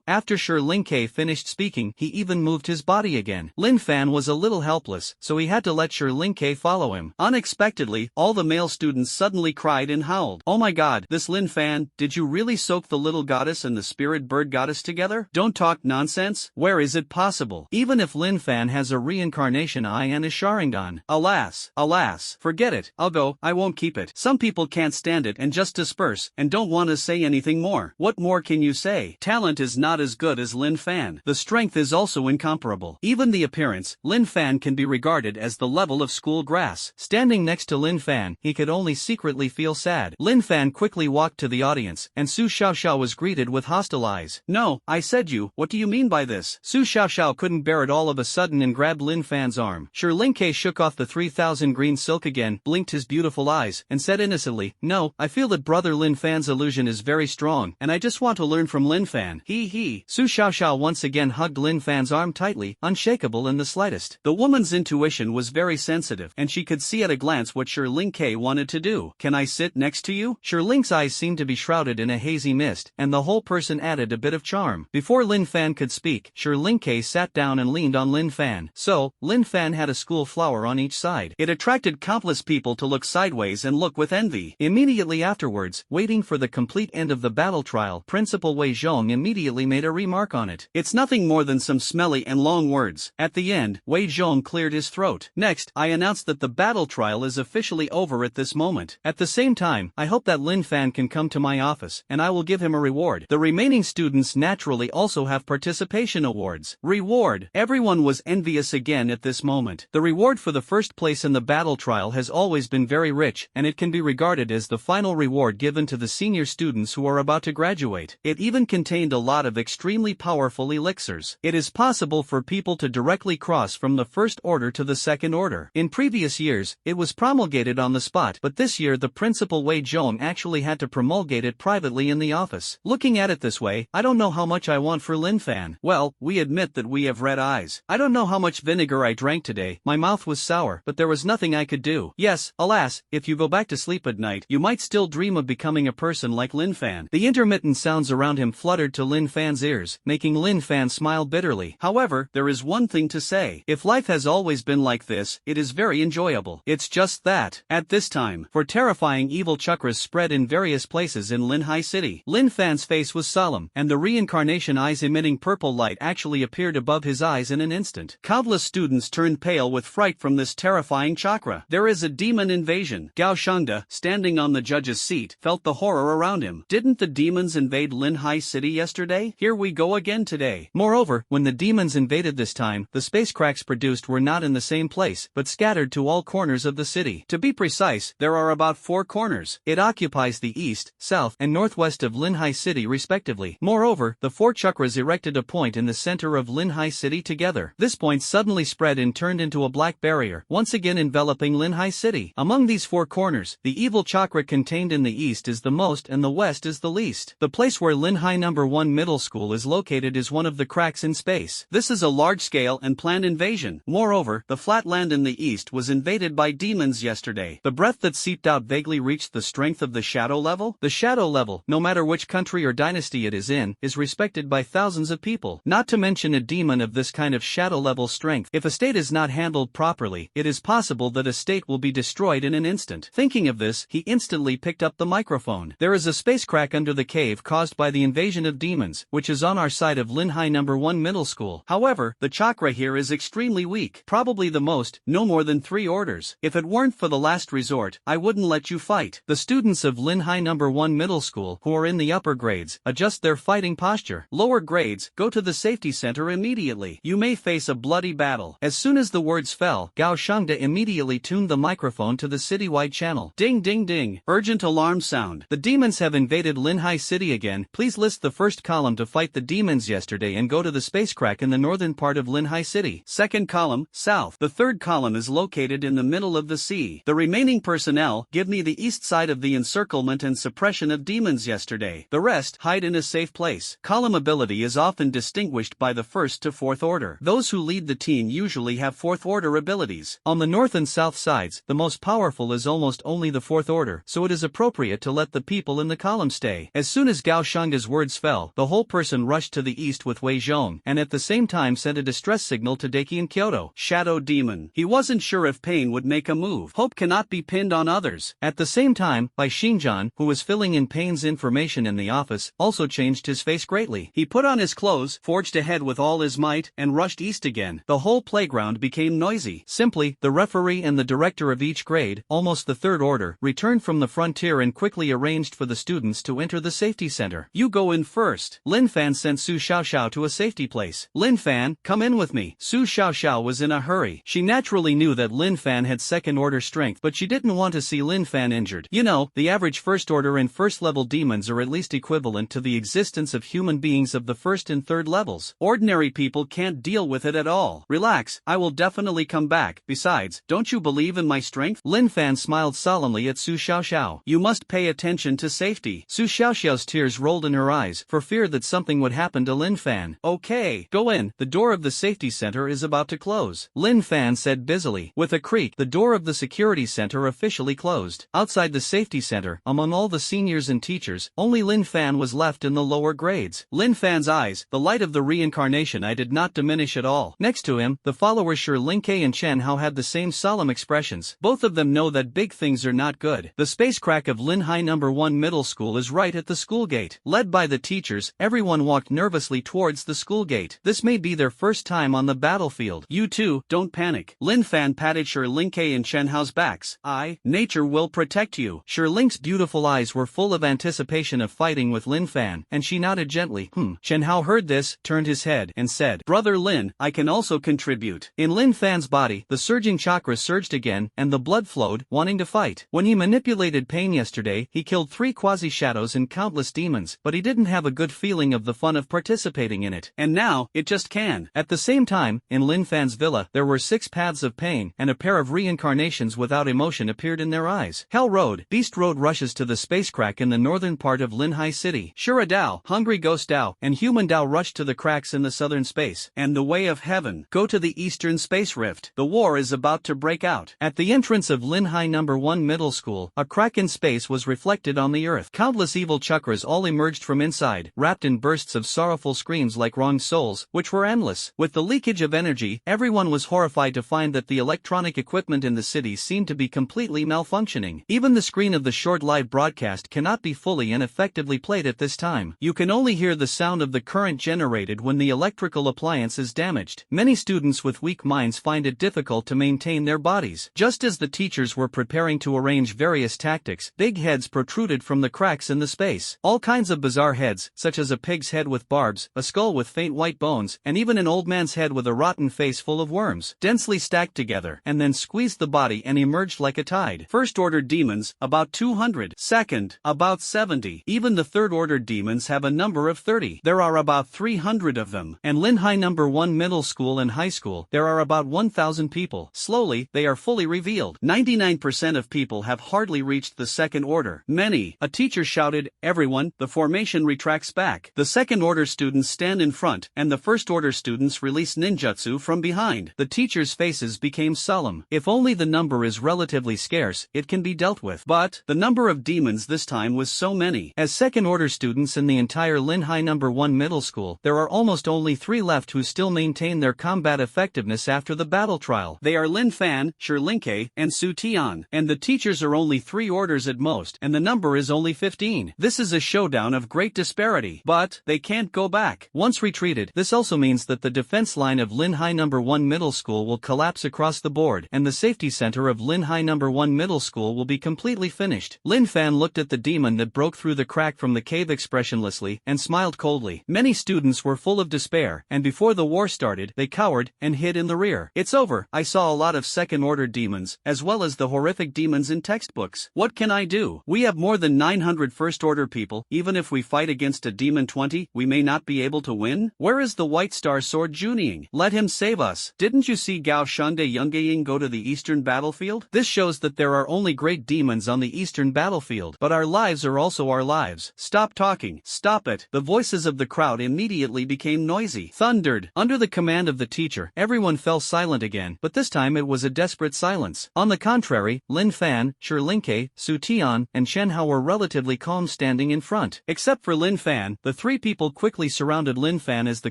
After Linke finished speaking, he even moved his body again. Lin Fan was a little helpless, so he had to let Linke follow him. Unexpectedly, all the male students suddenly cried and howled. Oh my god, this Lin Fan, did you really soak the little goddess and the spirit bird goddess together? Don't talk nonsense. Where is it possible? Even if Lin Fan has a reincarnation eye and a Sharingan. Alas, forget it. I'll go, I won't keep it. Some people can't stand it and just disperse, and don't want to say anything more. What more can you say? Talent is not as good as Lin Fan. The strength is also incomparable. Even the appearance, Lin Fan can be regarded as the level of school grass. Standing next to Lin Fan, he could only secretly feel sad. Lin Fan quickly walked to the audience, and Su Xiaoxiao was greeted with hostile eyes. No, I said you, what do you mean by this? Su Xiaoxiao couldn't bear it all of a sudden and grabbed Lin Fan's arm. Linke shook off the 3000 green silk again, blinked his beautiful eyes, and said innocently, no, I feel that brother Lin Fan's illusion is very strong, and I just want to learn from Lin Fan. He. Su Xiaoxiao once again hugged Lin Fan's arm tightly, unshakable in the slightest. The woman's intuition was very sensitive, and she could see at a glance what Linke wanted to do. Can I sit next to you? Linke's eyes seemed to be shrouded in a hazy mist, and the whole person added a bit of charm. Before Lin Fan could speak, Linke sat down and leaned on Lin Fan. So, Lin Fan had a school flower on each side. It attracted countless people to look sideways and look with envy. Immediately afterwards, waiting for the complete end of the battle trial, Principal Wei Zhong immediately made a remark on it. It's nothing more than some smelly and long words. At the end, Wei Zhong cleared his throat. Next, I announced that the battle trial is officially over at this moment. At the same time, I hope that Lin Fan can come to my office, and I will give him a reward. The remaining students naturally also have participation awards. Reward. Everyone was envious again at this moment. The reward for the first place in the battle trial has always been very rich, and it can be regarded as the final reward given to the senior students who are about to graduate. It even contained a lot of extremely powerful elixirs. It is possible for people to directly cross from the first order to the second order. In previous years, it was promulgated on the spot, but this year the Principal Wei Zhong actually had to promulgate it privately in the office. Looking at it this way, I don't know how much I want for Lin Fan. Well, we admit that we have red eyes. I don't know how much vinegar I drank today. My mouth was sour, but there was nothing I could do. Yes, alas, if you go back to sleep at night, you might still dream of becoming a person like Lin Fan. The intermittent sounds around him fluttered to Lin Fan's ears, making Lin Fan smile bitterly. However, there is one thing to say. If life has always been like this, it is very enjoyable. It's just that, at this time, for terrifying evil chakras spread in various places in Linhai City. Lin Fan's face was solemn, and the reincarnation eyes emitting purple light actually appeared above his eyes in an instant. Countless students turned pale with fright from this terrifying chakra. There is a demon invasion. Gao Shangda, standing on the judge's seat, felt the horror around him. Didn't the demons invade Linhai City yesterday? Here we go again today. Moreover, when the demons invaded this time, the space cracks produced were not in the same place, but scattered to all corners of the city. To be precise, there are about 4 corners. It occupies the east, south, and northwest of Linhai City respectively. Moreover, the 4 chakras erected a point in the center of Linhai City together. This point suddenly spread and turned into a black barrier, once again enveloping Linhai City. Among these 4 corners, the evil chakra contained in the east is the most and the west is the least. The place where Linhai No. 1 Middle School is located is one of the cracks in space. This is a large-scale and planned invasion. Moreover, the flat land in the east was invaded by demons yesterday. The breath that seeped out vaguely reached the strength of the shadow level. The shadow level, no matter which country or dynasty it is in, is respected by thousands of people. Not to mention a demon of this kind of shadow level strength. If a state is not handled properly, it is possible that a state will be destroyed in an instant. Thinking of this, he instantly picked up the microphone. There is a space crack under the cave caused by the invasion of demons, which is on our side of Linhai No. 1 Middle School. However, the chakra here is extremely weak, probably the most, no more than 3 orders. If it weren't for the last resort, I wouldn't let you fight. The students of Linhai No. 1 Middle School, who are in the upper grades, adjust their fighting posture. Lower grades, go to the safety center immediately. You may face a bloody battle. As soon as the words fell, Gao Shangda immediately tuned the microphone to the citywide channel. Ding ding ding. Urgent alarm sound. The demons have invaded Linhai City again. Please list the first column to fight the demons yesterday and go to the space crack in the northern part of Linhai City. Second column, south. The third column is located in the middle of the sea. The remaining personnel, give me the east side of the encirclement and suppression of demons yesterday. The rest, hide in a safe place. Column ability is often distinguished by the first to fourth order. Those who lead the team usually have fourth order abilities. On the north and south sides, the most powerful powerful is almost only the fourth order, so it is appropriate to let the people in the column stay. As soon as Gao Shanga's words fell, the whole person rushed to the east with Wei Zhong, and at the same time sent a distress signal to Deki in Kyoto. Shadow Demon. He wasn't sure if Payne would make a move. Hope cannot be pinned on others. At the same time, by Shingjan, who was filling in Payne's information in the office, also changed his face greatly. He put on his clothes, forged ahead with all his might, and rushed east again. The whole playground became noisy. Simply, the referee and the director of each grade, almost the third order, returned from the frontier and quickly arranged for the students to enter the safety center. You go in first. Lin Fan sent Su Xiaoxiao to a safety place. Lin Fan, come in with me. Su Xiaoxiao was in a hurry. She naturally knew that Lin Fan had second-order strength, but she didn't want to see Lin Fan injured. You know, the average first-order and first-level demons are at least equivalent to the existence of human beings of the first and third levels. Ordinary people can't deal with it at all. Relax, I will definitely come back. Besides, don't you believe in my strength? Lin Fan smiled solemnly at Su Xiaoxiao. You must pay attention to safety. Su Xiaoxiao's tears rolled in her eyes, for fear that something would happen to Lin Fan. Okay, go in. The door of the safety center is about to close, Lin Fan said busily. With a creak, the door of the security center officially closed. Outside the safety center, among all the seniors and teachers, only Lin Fan was left in the lower grades. Lin Fan's eyes, the light of the reincarnation, I did not diminish at all. Next to him, the followers Kekkei and Chen Hao had the same solemn expressions. Both of them know that big things are not good. The space crack of Lin Hai No. 1 Middle School is right at the school gate. Led by the teachers, everyone walked nervously towards the school gate. This may be their first time on the battlefield. You two, don't panic. Lin Fan patted Kekkei and Chen Hao's backs. Nature will protect you. Link's beautiful eyes were full of anticipation of fighting with Lin Fan, and she nodded gently. Chen Hao heard this, turned his head, and said, Brother Lin, I can also contribute. In Lin Fan's body, the surging chakra surged again, and the blood flowed, wanting to fight. When he manipulated Payne yesterday, he killed 3 quasi-shadows and countless demons, but he didn't have a good feeling of the fun of participating in it. And now, it just can. At the same time, in Lin Fan's villa, there were 6 paths of pain, and a pair of reincarnations without emotion appeared in their eyes. Hell Road, Beast Road rushes to the space crack in the northern part of Lin Hai City. Shura Dao, Hungry Ghost Dao, and Human Dao rush to the cracks in the southern space. And the Way of Heaven, go to the eastern space rift. The war is about to break out. At the entrance of Lin Hai No. 1 Middle School, a crack in space was reflected on the earth. Countless evil chakras all emerged from inside, wrapped in bursts of sorrowful screams like wronged souls, which were endless. With the leakage of energy, everyone was horrified to find that the electronic equipment in the city seemed to be completely malfunctioning. Even the screen of the short live broadcast cannot be fully and effectively played at this time. You can only hear the sound of the current generated when the electrical appliance is damaged. Many students with weak minds find it difficult to maintain their bodies. Just as the teachers were preparing to arrange various tactics, big heads protruded from the cracks in the space. All kinds of bizarre heads, such as a pig's head with barbs, a skull with faint white bones, and even an old man's head with a rotten face full of worms, densely stacked together, and then squeezed the body and emerged like a tide. First-order demons, about 200. Second, about 70. Even the third-order demons have a number of 30. There are about 300 of them. And Lin Hai No. 1 Middle School and High School, there are about 1,000 people. Slowly, they are fully revealed. 99% of people have hardly reached the second order. Many. A teacher shouted, everyone, the formation retracts back. The second-order students stand in front, and the first-order students release ninjutsu from behind. The teachers' faces became solemn. If only the number is relatively scarce, it can be dealt with. But, the number of demons this time was so many. As second-order students in the entire Lin Hai No. 1 Middle School, there are almost only 3 left who still maintain their combat effectiveness after the battle trial. They are Lin Fan, Linkei, and Su Tian. And the teachers are only 3 orders at most, and the number is only 15. This is a showdown of great disparity. But, they can't go back. Once retreated, this also means that the defense line of Lin Hai No. 1 Middle School will collapse across the board, and the safety center of Lin Hai No. 1 Middle School will be completely finished. Lin Fan looked at the demon that broke through the crack from the cave expressionlessly, and smiled coldly. Many students were full of despair, and before the war started, they cowered and hid in the rear. It's over. I saw a lot of second-order demons, as well as the horrific demons in textbooks. What can I do? We have more than 900 first-order people. Even if we fight against a demon 20, we may not be able to win? Where is the White Star Sword Junying? Let him save us. Didn't you see Gao Shande Yungeing go to the eastern battlefield? This shows that there are only great demons on the eastern battlefield, but our lives are also our lives. Stop talking. Stop it. The voices of the crowd immediately became noisy. Thundered. Under the command of the teacher, everyone fell silent again, but this time it was a desperate silence. On the contrary, contrary, Lin Fan, Shirlinke, Su Tian, and Shen Hao were relatively calm standing in front. Except for Lin Fan, the three people quickly surrounded Lin Fan as the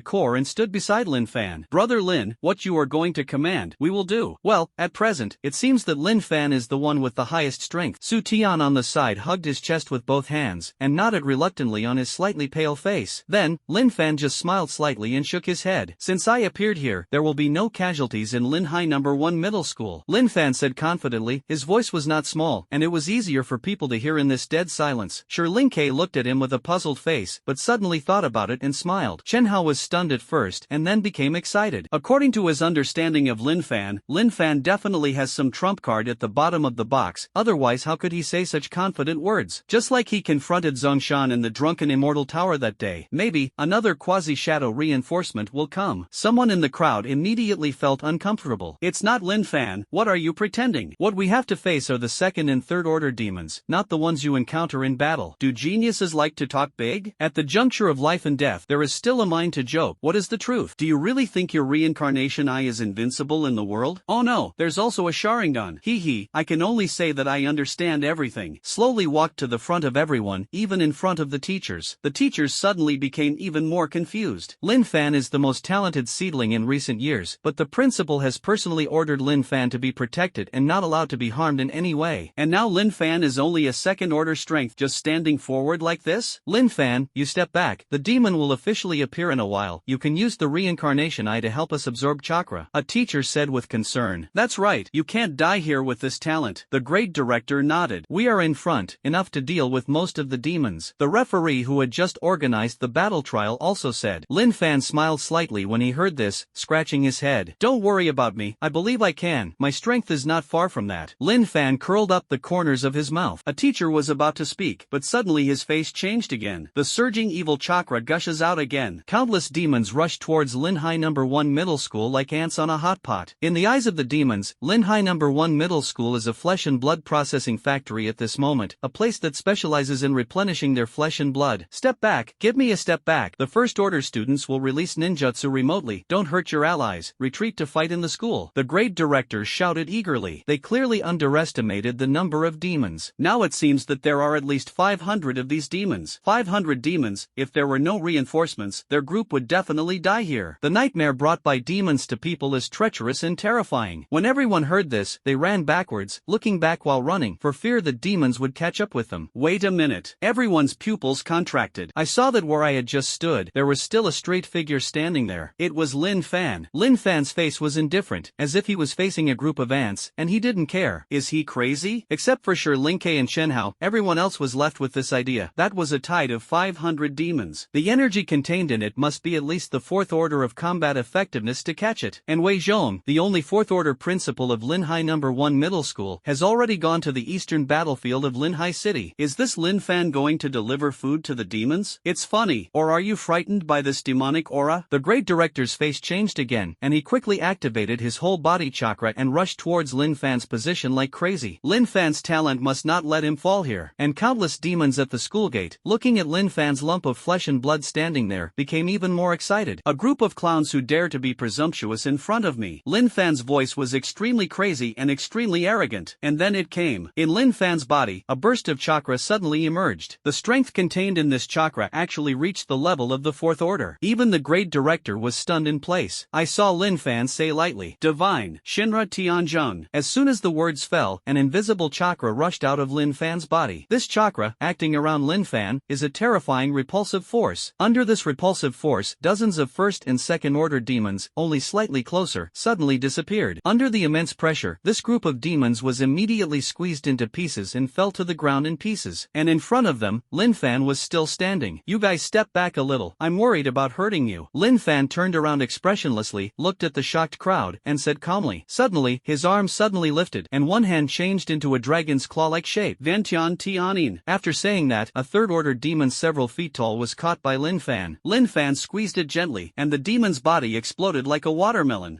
core and stood beside Lin Fan. Brother Lin, what you are going to command, we will do. Well, at present, it seems that Lin Fan is the one with the highest strength. Su Tian on the side hugged his chest with both hands, and nodded reluctantly on his slightly pale face. Then, Lin Fan just smiled slightly and shook his head. Since I appeared here, there will be no casualties in Lin High No. 1 Middle School, Lin Fan said confidently. His voice was not small, and it was easier for people to hear in this dead silence. Shirlinke looked at him with a puzzled face, but suddenly thought about it and smiled. Shen Hao was stunned at first, and then became excited. According to his understanding of Lin Fan definitely has some trump card at the bottom of the box, otherwise how could he say such confident words? Just like he confronted Zongshan in the drunken immortal tower that day. Maybe, another quasi-shadow reinforcement will come. Someone in the crowd immediately felt uncomfortable. It's not Lin Fan, what are you pretending? What we have to face are the second and third order demons, not the ones you encounter in battle. Do geniuses like to talk big? At the juncture of life and death, there is still a mind to joke. What is the truth? Do you really think your reincarnation eye is invincible in the world? Oh no, there's also a Sharingan. Hee, I can only say that I understand everything. Slowly walked to the front of everyone, even in front of the teachers. The teachers suddenly became even more confused. Lin Fan is the most talented seedling in recent years, but the principal has personally ordered Lin Fan to be protected and not allowed to be harmed in any way. And now Lin Fan is only a second order strength just standing forward like this? Lin Fan, you step back. The demon will officially appear in a while. You can use the reincarnation eye to help us absorb chakra, a teacher said with concern. That's right, you can't die here with this talent. The grade director nodded. We are in front, enough to deal with most of the demons. The referee who had just organized the battle trial also said. Lin Fan smiled slightly when he heard this, scratching his head. Don't worry about me, I believe I can. My strength is not far from that. Lin Fan curled up the corners of his mouth. A teacher was about to speak, but suddenly his face changed again. The surging evil chakra gushes out again. Countless demons rush towards Lin High No. 1 Middle School like ants on a hot pot. In the eyes of the demons, Lin High No. 1 Middle School is a flesh and blood processing factory at this moment, a place that specializes in replenishing their flesh and blood. Step back, give me a step back. The first order students will release ninjutsu remotely. Don't hurt your allies, retreat to fight in the school. The grade directors shouted eagerly. They clearly underestimated the number of demons. Now it seems that there are at least 500 of these demons. 500 demons, if there were no reinforcements, their group would definitely die here. The nightmare brought by demons to people is treacherous and terrifying. When everyone heard this, they ran backwards, looking back while running, for fear the demons would catch up with them. Wait a minute. Everyone's pupils contracted. I saw that where I had just stood, there was still a straight figure standing there. It was Lin Fan. Lin Fan's face was indifferent, as if he was facing a group of ants, and he didn't care. Is he crazy? Except for Shirlinke and Shen Hao, everyone else was left with this idea. That was a tide of 500 demons. The energy contained in it must be at least the fourth order of combat effectiveness to catch it. And Wei Zhong, the only fourth order principal of Lin High No. 1 Middle School, has already gone to the eastern battlefield of Lin High City. Is this Lin Fan going to deliver food to the demons? It's funny. Or are you frightened by this demonic aura? The great director's face changed again, and he quickly activated his whole body chakra and rushed towards Lin Fan's position like crazy. Lin Fan's talent must not let him fall here. And countless demons at the school gate, looking at Lin Fan's lump of flesh and blood standing there, became even more excited. A group of clowns who dare to be presumptuous in front of me. Lin Fan's voice was extremely crazy and extremely arrogant. And then it came. In Lin Fan's body, a burst of chakra suddenly emerged. The strength contained in this chakra actually reached the level of the fourth order. Even the grade director was stunned in place. I saw Lin Fan say lightly, "Divine, Shinra Tianzheng." As soon as the words fell, an invisible chakra rushed out of Lin Fan's body. This chakra, acting around Lin Fan, is a terrifying repulsive force. Under this repulsive force, dozens of first and second order demons, only slightly closer, suddenly disappeared. Under the immense pressure, this group of demons was immediately squeezed into pieces and fell to the ground in pieces. And in front of them, Lin Fan was still standing. You guys step back a little, I'm worried about hurting you. Lin Fan turned around expressionlessly, looked at the shocked crowd, and said calmly. Suddenly, his arm suddenly lifted, and one hand changed into a dragon's claw-like shape. Ventian Tianin. After saying that, a third-order demon several feet tall was caught by Lin Fan. Lin Fan squeezed it gently, and the demon's body exploded like a watermelon.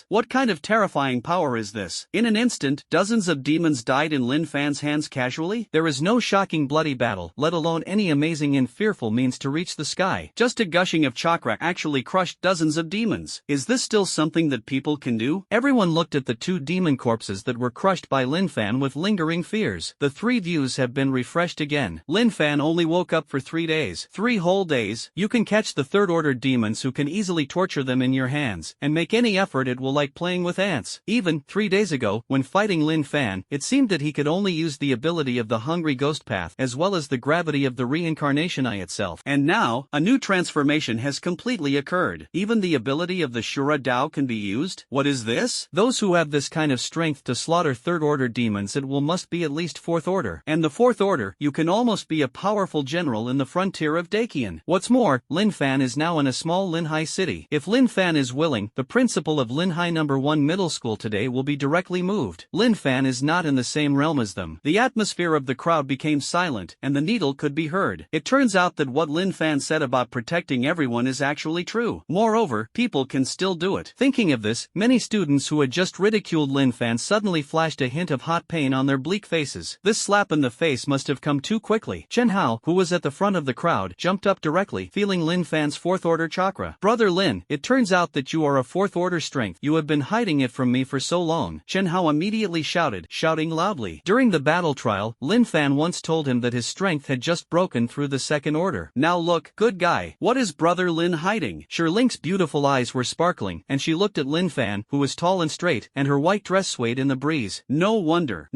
What kind of terrifying power is this? In an instant, dozens of demons died in Lin Fan's hands casually. There is no shocking bloody battle, let alone any amazing and fearful means to reach the sky. Just a gushing of chakra actually crushed dozens of demons. Is this still something that people can do? Everyone looked at the two demon corpses that were were crushed by Linfan with lingering fears. The 3 views have been refreshed again. Linfan only woke up for 3 days. 3 whole days. You can catch the third-order demons who can easily torture them in your hands, and make any effort it will like playing with ants. Even 3 days ago, when fighting Lin Fan, it seemed that he could only use the ability of the Hungry Ghost Path as well as the gravity of the reincarnation eye itself. And now, a new transformation has completely occurred. Even the ability of the Shura Dao can be used? What is this? Those who have this kind of strength to slaughter third-order demons, it will must be at least 4th order. And the 4th order, you can almost be a powerful general in the frontier of Dakian. What's more, Lin Fan is now in a small Linhai city. If Lin Fan is willing, the principal of Linhai No. 1 Middle School today will be directly moved. Lin Fan is not in the same realm as them. The atmosphere of the crowd became silent, and the needle could be heard. It turns out that what Lin Fan said about protecting everyone is actually true. Moreover, people can still do it. Thinking of this, many students who had just ridiculed Lin Fan suddenly flashed a hint of hot pain on their bleak faces. This slap in the face must have come too quickly. Chen Hao, who was at the front of the crowd, jumped up directly, feeling Lin Fan's 4th order chakra. Brother Lin, it turns out that you are a 4th order strength. You have been hiding it from me for so long. Chen Hao immediately shouting loudly. During the battle trial, Lin Fan once told him that his strength had just broken through the 2nd order. Now look, good guy, what is Brother Lin hiding? Link's beautiful eyes were sparkling, and she looked at Lin Fan, who was tall and straight, and her white dress swayed in the breeze. No wonder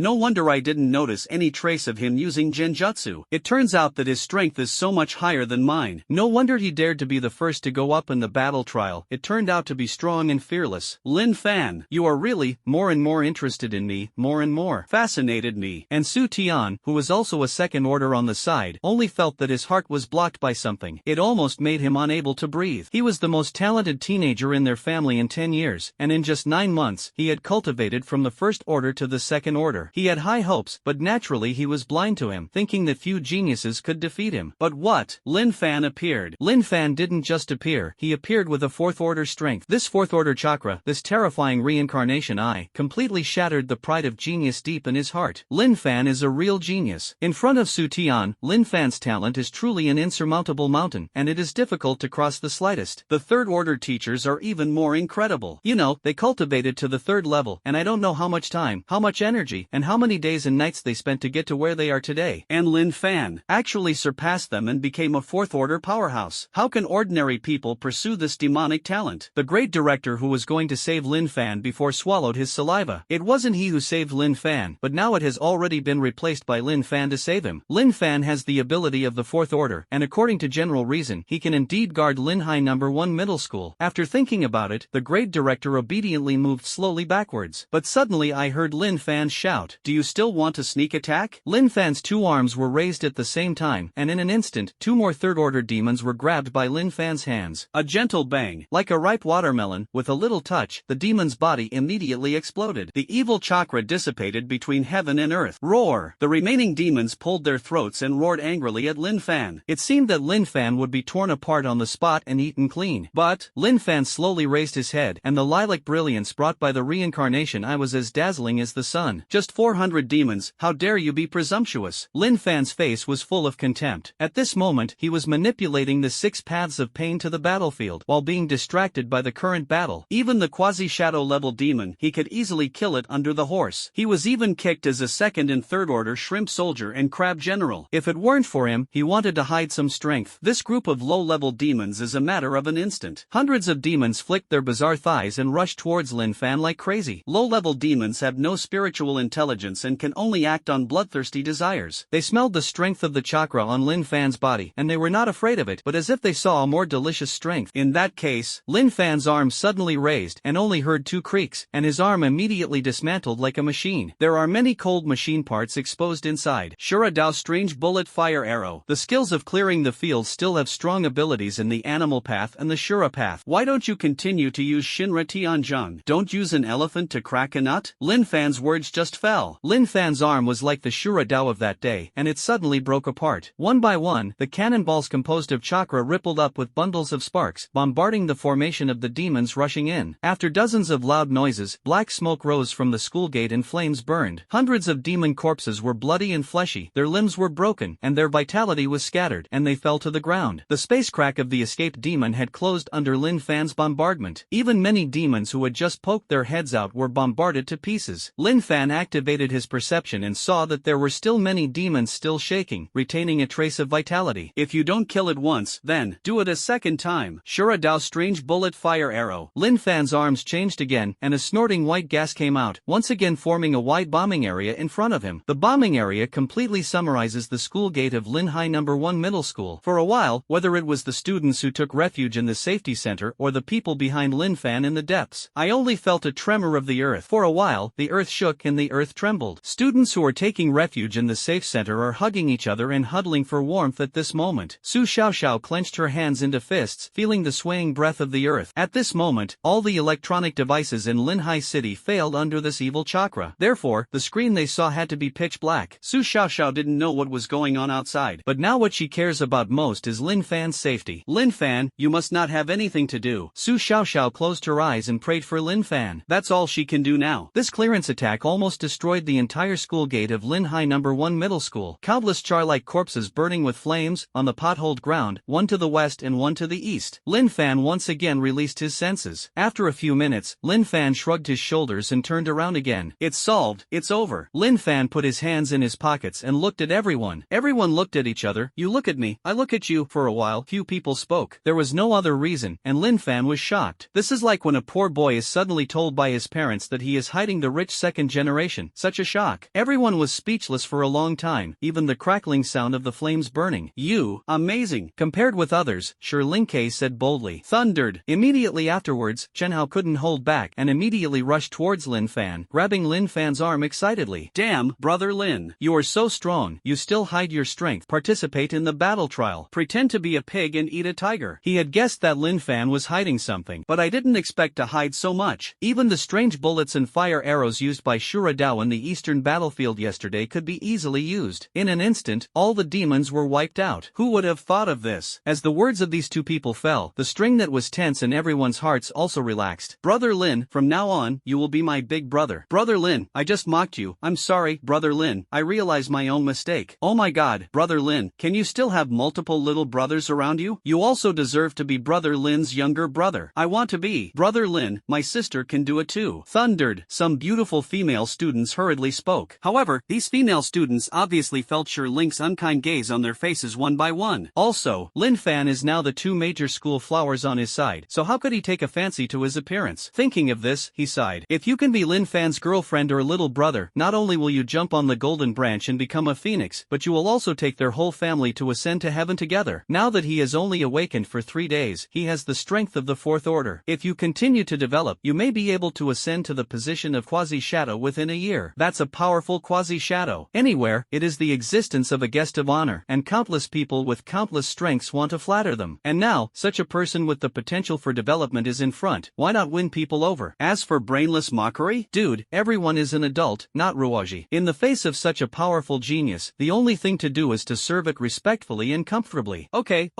I didn't notice any trace of him using genjutsu. It turns out that his strength is so much higher than mine. No wonder he dared to be the first to go up in the battle trial. It turned out to be strong and fearless. Lin Fan, you are really more and more interested in me, more and more fascinated me. And Su Tian, who was also a 2nd order on the side, only felt that his heart was blocked by something. It almost made him unable to breathe. He was the most talented teenager in their family in 10 years, and in just 9 months, he had cultivated from the 1st order to the 2nd order. He had high hopes, but naturally he was blind to him, thinking that few geniuses could defeat him. But what? Lin Fan appeared. Lin Fan didn't just appear, he appeared with a 4th order strength. This 4th order chakra, this terrifying reincarnation eye, completely shattered the pride of genius deep in his heart. Lin Fan is a real genius. In front of Su Tian, Lin Fan's talent is truly an insurmountable mountain, and it is difficult to cross the slightest. The 3rd order teachers are even more incredible. You know, they cultivated to the 3rd level, and I don't know how much time, how much energy, and how many days and nights they spent to get to where they are today. And Lin Fan actually surpassed them and became a 4th order powerhouse. How can ordinary people pursue this demonic talent? The great director who was going to save Lin Fan before swallowed his saliva. It wasn't he who saved Lin Fan, but now it has already been replaced by Lin Fan to save him. Lin Fan has the ability of the 4th order, and according to general reason, he can indeed guard Linhai No. 1 Middle School. After thinking about it, the great director obediently moved slowly backwards. But suddenly I heard Lin Fan shout, "Do you still want to sneak attack?" Lin Fan's 2 arms were raised at the same time, and in an instant, 2 more 3rd order demons were grabbed by Lin Fan's hands. A gentle bang, like a ripe watermelon, with a little touch, the demon's body immediately exploded. The evil chakra dissipated between heaven and earth. Roar! The remaining demons pulled their throats and roared angrily at Lin Fan. It seemed that Lin Fan would be torn apart on the spot and eaten clean. But Lin Fan slowly raised his head, and the lilac brilliance brought by the reincarnation eye was as dazzling as the sun. Just 400 demons, how dare you be presumptuous? Lin Fan's face was full of contempt. At this moment, he was manipulating the 6 paths of Payne to the battlefield, while being distracted by the current battle. Even the quasi-shadow level demon, he could easily kill it under the horse. He was even kicked as a 2nd and 3rd order shrimp soldier and crab general. If it weren't for him, he wanted to hide some strength. This group of low-level demons is a matter of an instant. Hundreds of demons flicked their bizarre thighs and rushed towards Lin Fan like crazy. Low-level demons have no spiritual intelligence and can only act on bloodthirsty desires. They smelled the strength of the chakra on Lin Fan's body, and they were not afraid of it, but as if they saw a more delicious strength. In that case, Lin Fan's arm suddenly raised and only heard 2 creaks, and his arm immediately dismantled like a machine. There are many cold machine parts exposed inside. Shura Dao's strange bullet fire arrow. The skills of clearing the field still have strong abilities in the animal path and the Shura path. Why don't you continue to use Shinra Tianzhang? Don't use an elephant to crack a nut? Lin Fan's words just fell. Lin Fan's arm was like the Shura Dao of that day, and it suddenly broke apart. One by one, the cannonballs composed of chakra rippled up with bundles of sparks, bombarding the formation of the demons rushing in. After dozens of loud noises, black smoke rose from the school gate and flames burned. Hundreds of demon corpses were bloody and fleshy, their limbs were broken, and their vitality was scattered, and they fell to the ground. The space crack of the escaped demon had closed under Lin Fan's bombardment. Even many demons who had just poked their heads out were bombarded to pieces. pieces. Linfan activated his perception and saw that there were still many demons still shaking, retaining a trace of vitality. If you don't kill it once, then do it a second time. Shura Dao's strange bullet fire arrow. Linfan's arms changed again, and a snorting white gas came out, once again forming a wide bombing area in front of him. The bombing area completely summarizes the school gate of Linhai No. 1 Middle School. For a while, whether it was the students who took refuge in the safety center or the people behind Linfan in the depths, I only felt a tremor of the earth. For a while, the earth shook and the earth trembled. Students who are taking refuge in the safe center are hugging each other and huddling for warmth at this moment. Su Xiaoxiao clenched her hands into fists, feeling the swaying breath of the earth. At this moment, all the electronic devices in Linhai City failed under this evil chakra. Therefore, the screen they saw had to be pitch black. Su Xiaoxiao didn't know what was going on outside. But now what she cares about most is Linfan's safety. Linfan, you must not have anything to do. Su Xiaoxiao closed her eyes and prayed for Linfan. That's all she can do now. This clearance attack almost destroyed the entire school gate of Linhai No. 1 Middle School. Countless char-like corpses burning with flames, on the potholed ground, one to the west and one to the east. Linfan once again released his senses. After a few minutes, Linfan shrugged his shoulders and turned around again. It's solved, it's over. Linfan put his hands in his pockets and looked at everyone. Everyone looked at each other. You look at me, I look at you. For a while, few people spoke. There was no other reason, and Linfan was shocked. This is like when a poor boy is suddenly told by his parents that he is hiding the rich second generation. Such a shock. Everyone was speechless for a long time, even the crackling sound of the flames burning. You, amazing. Compared with others, Shi Lingke said boldly. Thundered. Immediately afterwards, Chen Hao couldn't hold back and immediately rushed towards Linfan, grabbing Linfan's arm excitedly. Damn, brother Lin. You are so strong, you still hide your strength. Participate in the battle trial. Pretend to be a pig and eat a tiger. He had guessed that Linfan was hiding something, but I didn't expect to hide so much. Even the strange bullets and fire arrows used by Shura Dao in the eastern battlefield yesterday could be easily used. In an instant, all the demons were wiped out. Who would have thought of this? As the words of these two people fell, the string that was tense in everyone's hearts also relaxed. Brother Lin, from now on, you will be my big brother. Brother Lin, I just mocked you. I'm sorry, Brother Lin. I realize my own mistake. Oh my god, Brother Lin, can you still have multiple little brothers around you? You also deserve to be Brother Lin's younger brother. I want to be. Brother Lin, my sister can do it too. Thundered. Some beautiful female students hurriedly spoke. However, these female students obviously felt Shi Ling's unkind gaze on their faces one by one. Also, Linfan is now the two major school flowers on his side, so how could he take a fancy to his appearance? Thinking of this, he sighed. If you can be Linfan's girlfriend or little brother, not only will you jump on the golden branch and become a phoenix, but you will also take their whole family to ascend to heaven together. Now that he has only awakened for 3 days, he has the strength of the fourth order. If you continue to develop, you may be able to ascend to the position of quasi-shadow within a year. That's a powerful quasi-shadow. Anywhere, it is the existence of a guest of honor, and countless people with countless strengths want to flatter them. And now, such a person with the potential for development is in front. Why not win people over? As for brainless mockery? Dude, everyone is an adult, not Ruaji. In the face of such a powerful genius, the only thing to do is to serve it respectfully and comfortably. Okay,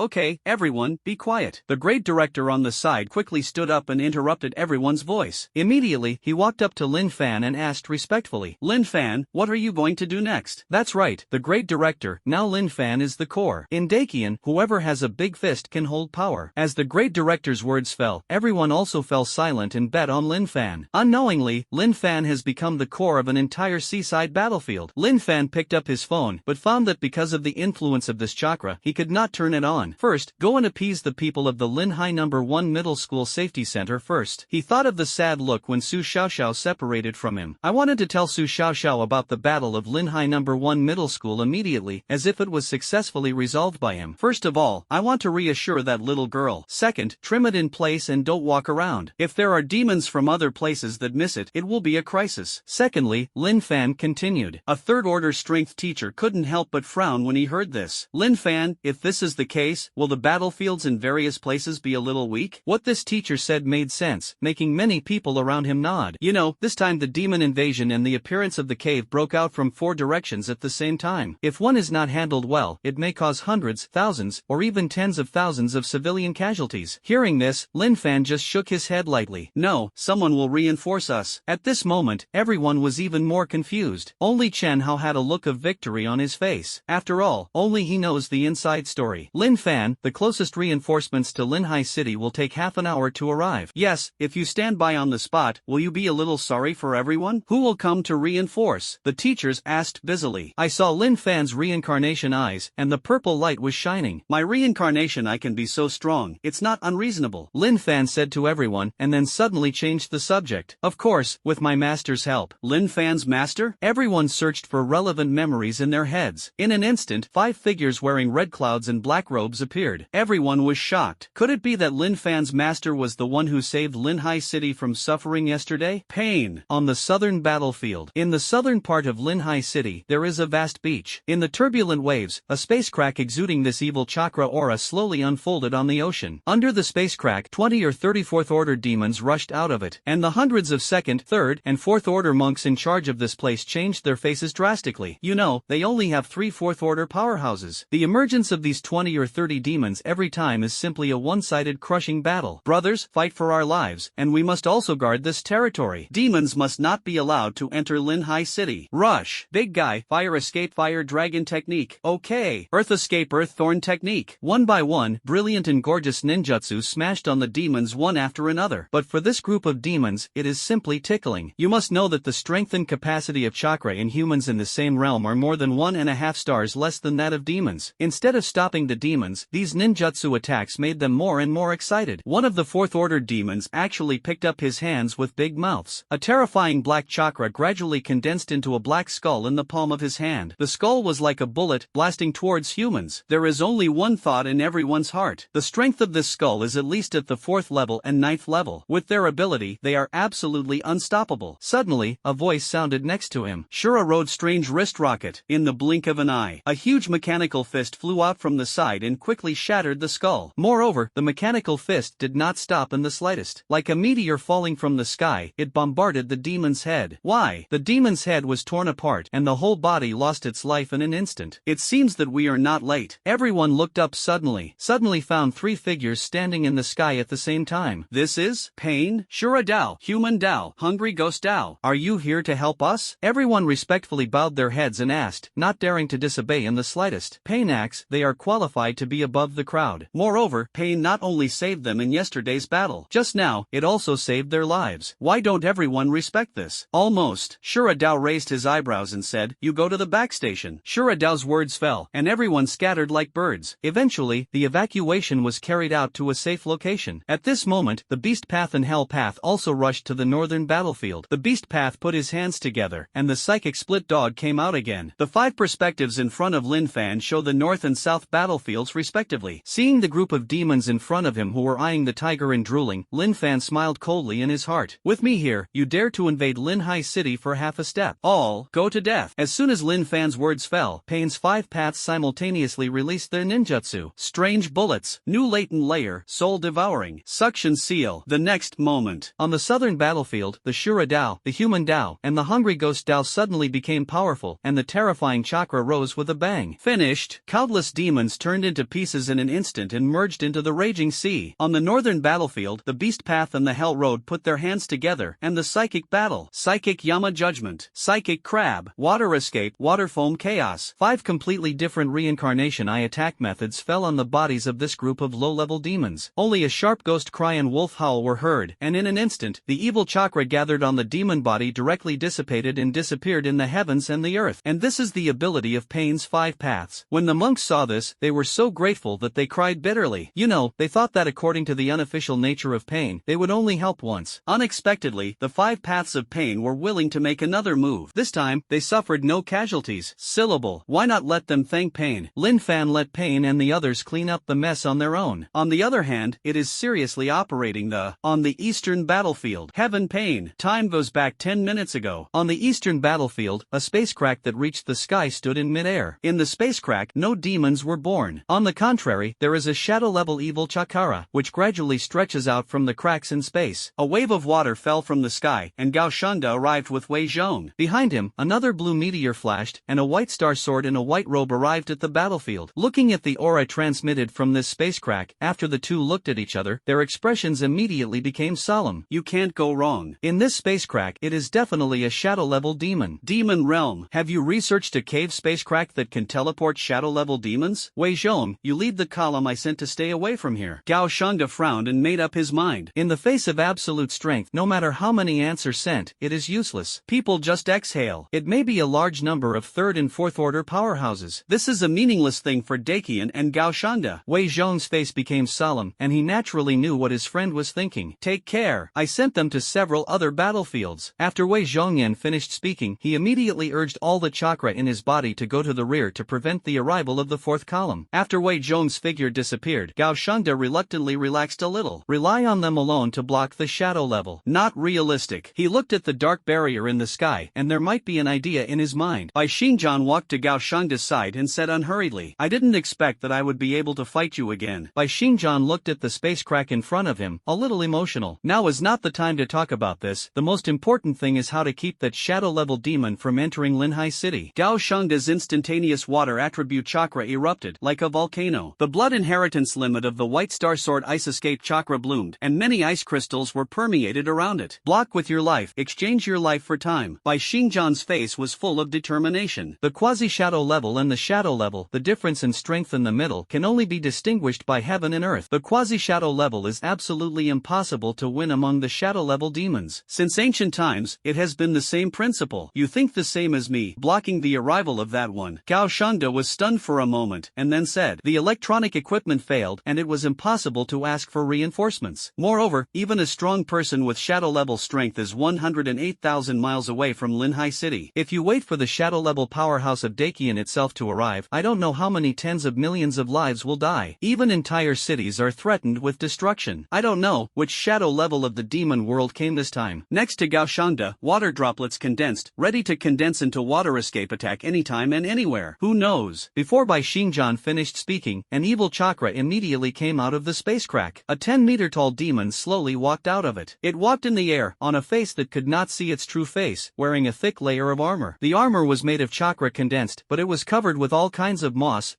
everyone, be quiet. The great director on the side quickly stood up and interrupted everyone's voice. Immediately, he walked up to Lin Fan and asked respectfully, Lin Fan, what are you going to do next? That's right, the great director, now Lin Fan is the core. In Dakian, whoever has a big fist can hold power. As the great director's words fell, everyone also fell silent and bet on Lin Fan. Unknowingly, Lin Fan has become the core of an entire seaside battlefield. Lin Fan picked up his phone, but found that because of the influence of this chakra, he could not turn it on. First, go and appease the people of the Linhai No. 1 Middle School Safety Center first. He thought of the sad look when Su Xiaoxiao separated from him. I wanted to tell Su Xiaoxiao about the battle of Linhai No. 1 Middle School immediately, as if it was successfully resolved by him. First of all, I want to reassure that little girl. Second, trim it in place and don't walk around. If there are demons from other places that miss it, it will be a crisis. Secondly, Lin Fan continued. A third-order strength teacher couldn't help but frown when he heard this. Lin Fan, if this is the case, will the battlefields in various places be a little weak? What this teacher said made sense, making many people around him nod. You know, this time the demon invasion and the appearance of the cave broke out from 4 directions at the same time. If one is not handled well, it may cause hundreds, thousands, or even tens of thousands of civilian casualties. Hearing this, Lin Fan just shook his head lightly. No, someone will reinforce us. At this moment, everyone was even more confused. Only Chen Hao had a look of victory on his face. After all, only he knows the inside story. Lin Fan, the closest reinforcements to Linhai City will take half an hour to arrive. Yes, if you stand by on the spot, will you be a little sorry sorry for everyone? Who will come to reinforce? The teachers asked busily. I saw Lin Fan's reincarnation eyes, and the purple light was shining. My reincarnation eye can be so strong, it's not unreasonable, Lin Fan said to everyone, and then suddenly changed the subject. Of course, with my master's help. Lin Fan's master? Everyone searched for relevant memories in their heads. In an instant, 5 figures wearing red clouds and black robes appeared. Everyone was shocked. Could it be that Lin Fan's master was the one who saved Linhai City from suffering yesterday? Payne. On the southern battlefield. In the southern part of Linhai City, there is a vast beach. In the turbulent waves, a space crack exuding this evil chakra aura slowly unfolded on the ocean. Under the space crack, 20 or 34th order demons rushed out of it, and the hundreds of 2nd, 3rd, and 4th order monks in charge of this place changed their faces drastically. You know, they only have 3 4th order powerhouses. The emergence of these 20 or 30 demons every time is simply a one-sided crushing battle. Brothers, fight for our lives, and we must also guard this territory. Demons must not be allowed to enter Linhai City. Rush. Big guy, fire escape fire dragon technique. Okay. Earth escape earth thorn technique. One by one, brilliant and gorgeous ninjutsu smashed on the demons one after another. But for this group of demons, it is simply tickling. You must know that the strength and capacity of chakra in humans in the same realm are more than 1.5 stars less than that of demons. Instead of stopping the demons, these ninjutsu attacks made them more and more excited. One of the 4th order demons actually picked up his hands with big mouths. A terrifying black chakra gradually condensed into a black skull in the palm of his hand. The skull was like a bullet, blasting towards humans. There is only one thought in everyone's heart. The strength of this skull is at least at the 4th level and 9th level. With their ability, they are absolutely unstoppable. Suddenly, a voice sounded next to him. Shura rode strange wrist rocket. In the blink of an eye, a huge mechanical fist flew out from the side and quickly shattered the skull. Moreover, the mechanical fist did not stop in the slightest. Like a meteor falling from the sky, it bombarded the demon's head. Why? The demon's head was torn apart, and the whole body lost its life in an instant. It seems that we are not late. Everyone looked up suddenly found 3 figures standing in the sky at the same time. This is Payne, Shura Dao, Human Dao, Hungry Ghost Dao. Are you here to help us? Everyone respectfully bowed their heads and asked, not daring to disobey in the slightest. Payne acts, they are qualified to be above the crowd. Moreover, Payne not only saved them in yesterday's battle, just now, it also saved their lives. Why don't everyone respect this? Almost. Shura Dao raised his eyebrows and said, you go to the back station. Shura Dao's words fell, and everyone scattered like birds. Eventually, the evacuation was carried out to a safe location. At this moment, the Beast Path and Hell Path also rushed to the northern battlefield. The Beast Path put his hands together, and the psychic split dog came out again. The 5 perspectives in front of Lin Fan show the north and south battlefields respectively. Seeing the group of demons in front of him who were eyeing the tiger and drooling, Lin Fan smiled coldly in his heart. With me here, you dare to invade Linhai City for half a step. All, go to death. As soon as Lin Fan's words fell, Payne's 5 paths simultaneously released their ninjutsu. Strange bullets, new latent layer, soul devouring, suction seal. The next moment, on the southern battlefield, the Shura Dao, the Human Dao, and the Hungry Ghost Dao suddenly became powerful, and the terrifying chakra rose with a bang. Finished. Countless demons turned into pieces in an instant and merged into the raging sea. On the northern battlefield, the Beast Path and the Hell Road put their hands together, and the psychic battle. Psychic Yama Judgment, Psychic Crab, Water Escape, Water Foam Chaos. 5 completely different reincarnation eye attack methods fell on the bodies of this group of low-level demons. Only a sharp ghost cry and wolf howl were heard, and in an instant, the evil chakra gathered on the demon body directly dissipated and disappeared in the heavens and the earth. And this is the ability of Payne's 5 paths. When the monks saw this, they were so grateful that they cried bitterly. You know, they thought that according to the unofficial nature of Payne, they would only help once. Unexpectedly, the 5 paths of Payne were willing to make another move. This time, they suffered no casualties. Syllable. Why not let them thank Payne? Lin Fan let Payne and the others clean up the mess on their own. On the other hand, it is seriously operating on the eastern battlefield. Heaven Payne. Time goes back 10 minutes ago. On the eastern battlefield, a space crack that reached the sky stood in midair. In the space crack, no demons were born. On the contrary, there is a shadow-level evil chakra, which gradually stretches out from the cracks in space. A wave of water fell from the sky, and Gao Shanda arrived with Wei Zhong. Behind him, another blue meteor flashed, and a white star sword in a white robe arrived at the battlefield. Looking at the aura transmitted from this space crack, after the two looked at each other, their expressions immediately became solemn. You can't go wrong. In this space crack, it is definitely a shadow-level demon. Demon Realm. Have you researched a cave space crack that can teleport shadow-level demons? Wei Zhong, you lead the column I sent to stay away from here. Gao Shanda frowned and made up his mind. In the face of absolute strength, no matter how many ants are sent, it is useless. People just exhale. It may be a large number of third and fourth order powerhouses. This is a meaningless thing for Dakian and Gao Shanda. Wei Zhong's face became solemn, and he naturally knew what his friend was thinking. Take care. I sent them to several other battlefields. After Wei Zhongyan finished speaking, he immediately urged all the chakra in his body to go to the rear to prevent the arrival of the fourth column. After Wei Zhong's figure disappeared, Gao Shanda reluctantly relaxed a little. Rely on them alone to block the shadow level. Not realistic. He looked at the dark barrier in the sky, and there might be an idea in his mind. Shingjan walked to Gao Shanda's side and said unhurriedly, I didn't expect that I would be able to fight you again. Shingjan looked at the space crack in front of him, a little emotional. Now is not the time to talk about this. The most important thing is how to keep that shadow level demon from entering Linhai City. Gao Shanda's instantaneous water attribute chakra erupted like a volcano. The blood inheritance limit of the White Star Sword ice escape chakra bloomed, and many ice crystals were permeated around it. Block with your life, exchange your life for time. Xingjan's face was full of determination. The quasi-shadow level and the shadow level, the difference in strength in the middle, can only be distinguished by heaven and earth. The quasi-shadow level is absolutely impossible to win among the shadow level demons. Since ancient times, it has been the same principle. You think the same as me, blocking the arrival of that one. Gao Shanda was stunned for a moment, and then said, the electronic equipment failed, and it was impossible to ask for reinforcements. Moreover, even a strong person with shadow level strength is 108,000 miles away from Linhai City. If you wait for the shadow level powerhouse of Dakian itself to arrive, I don't know how many tens of millions of lives will die. Even entire cities are threatened with destruction. I don't know which shadow level of the demon world came this time. Next to Gao Shanda, water droplets condensed, ready to condense into water escape attack anytime and anywhere. Who knows? Before Xingjan finished speaking, an evil chakra immediately came out of the space crack. A 10-meter tall demon slowly walked out of it. It walked in the air, on a face that could not see its true face, wearing a thick layer of armor. The armor was made of chakra condensed, but it was covered with all kinds of moss,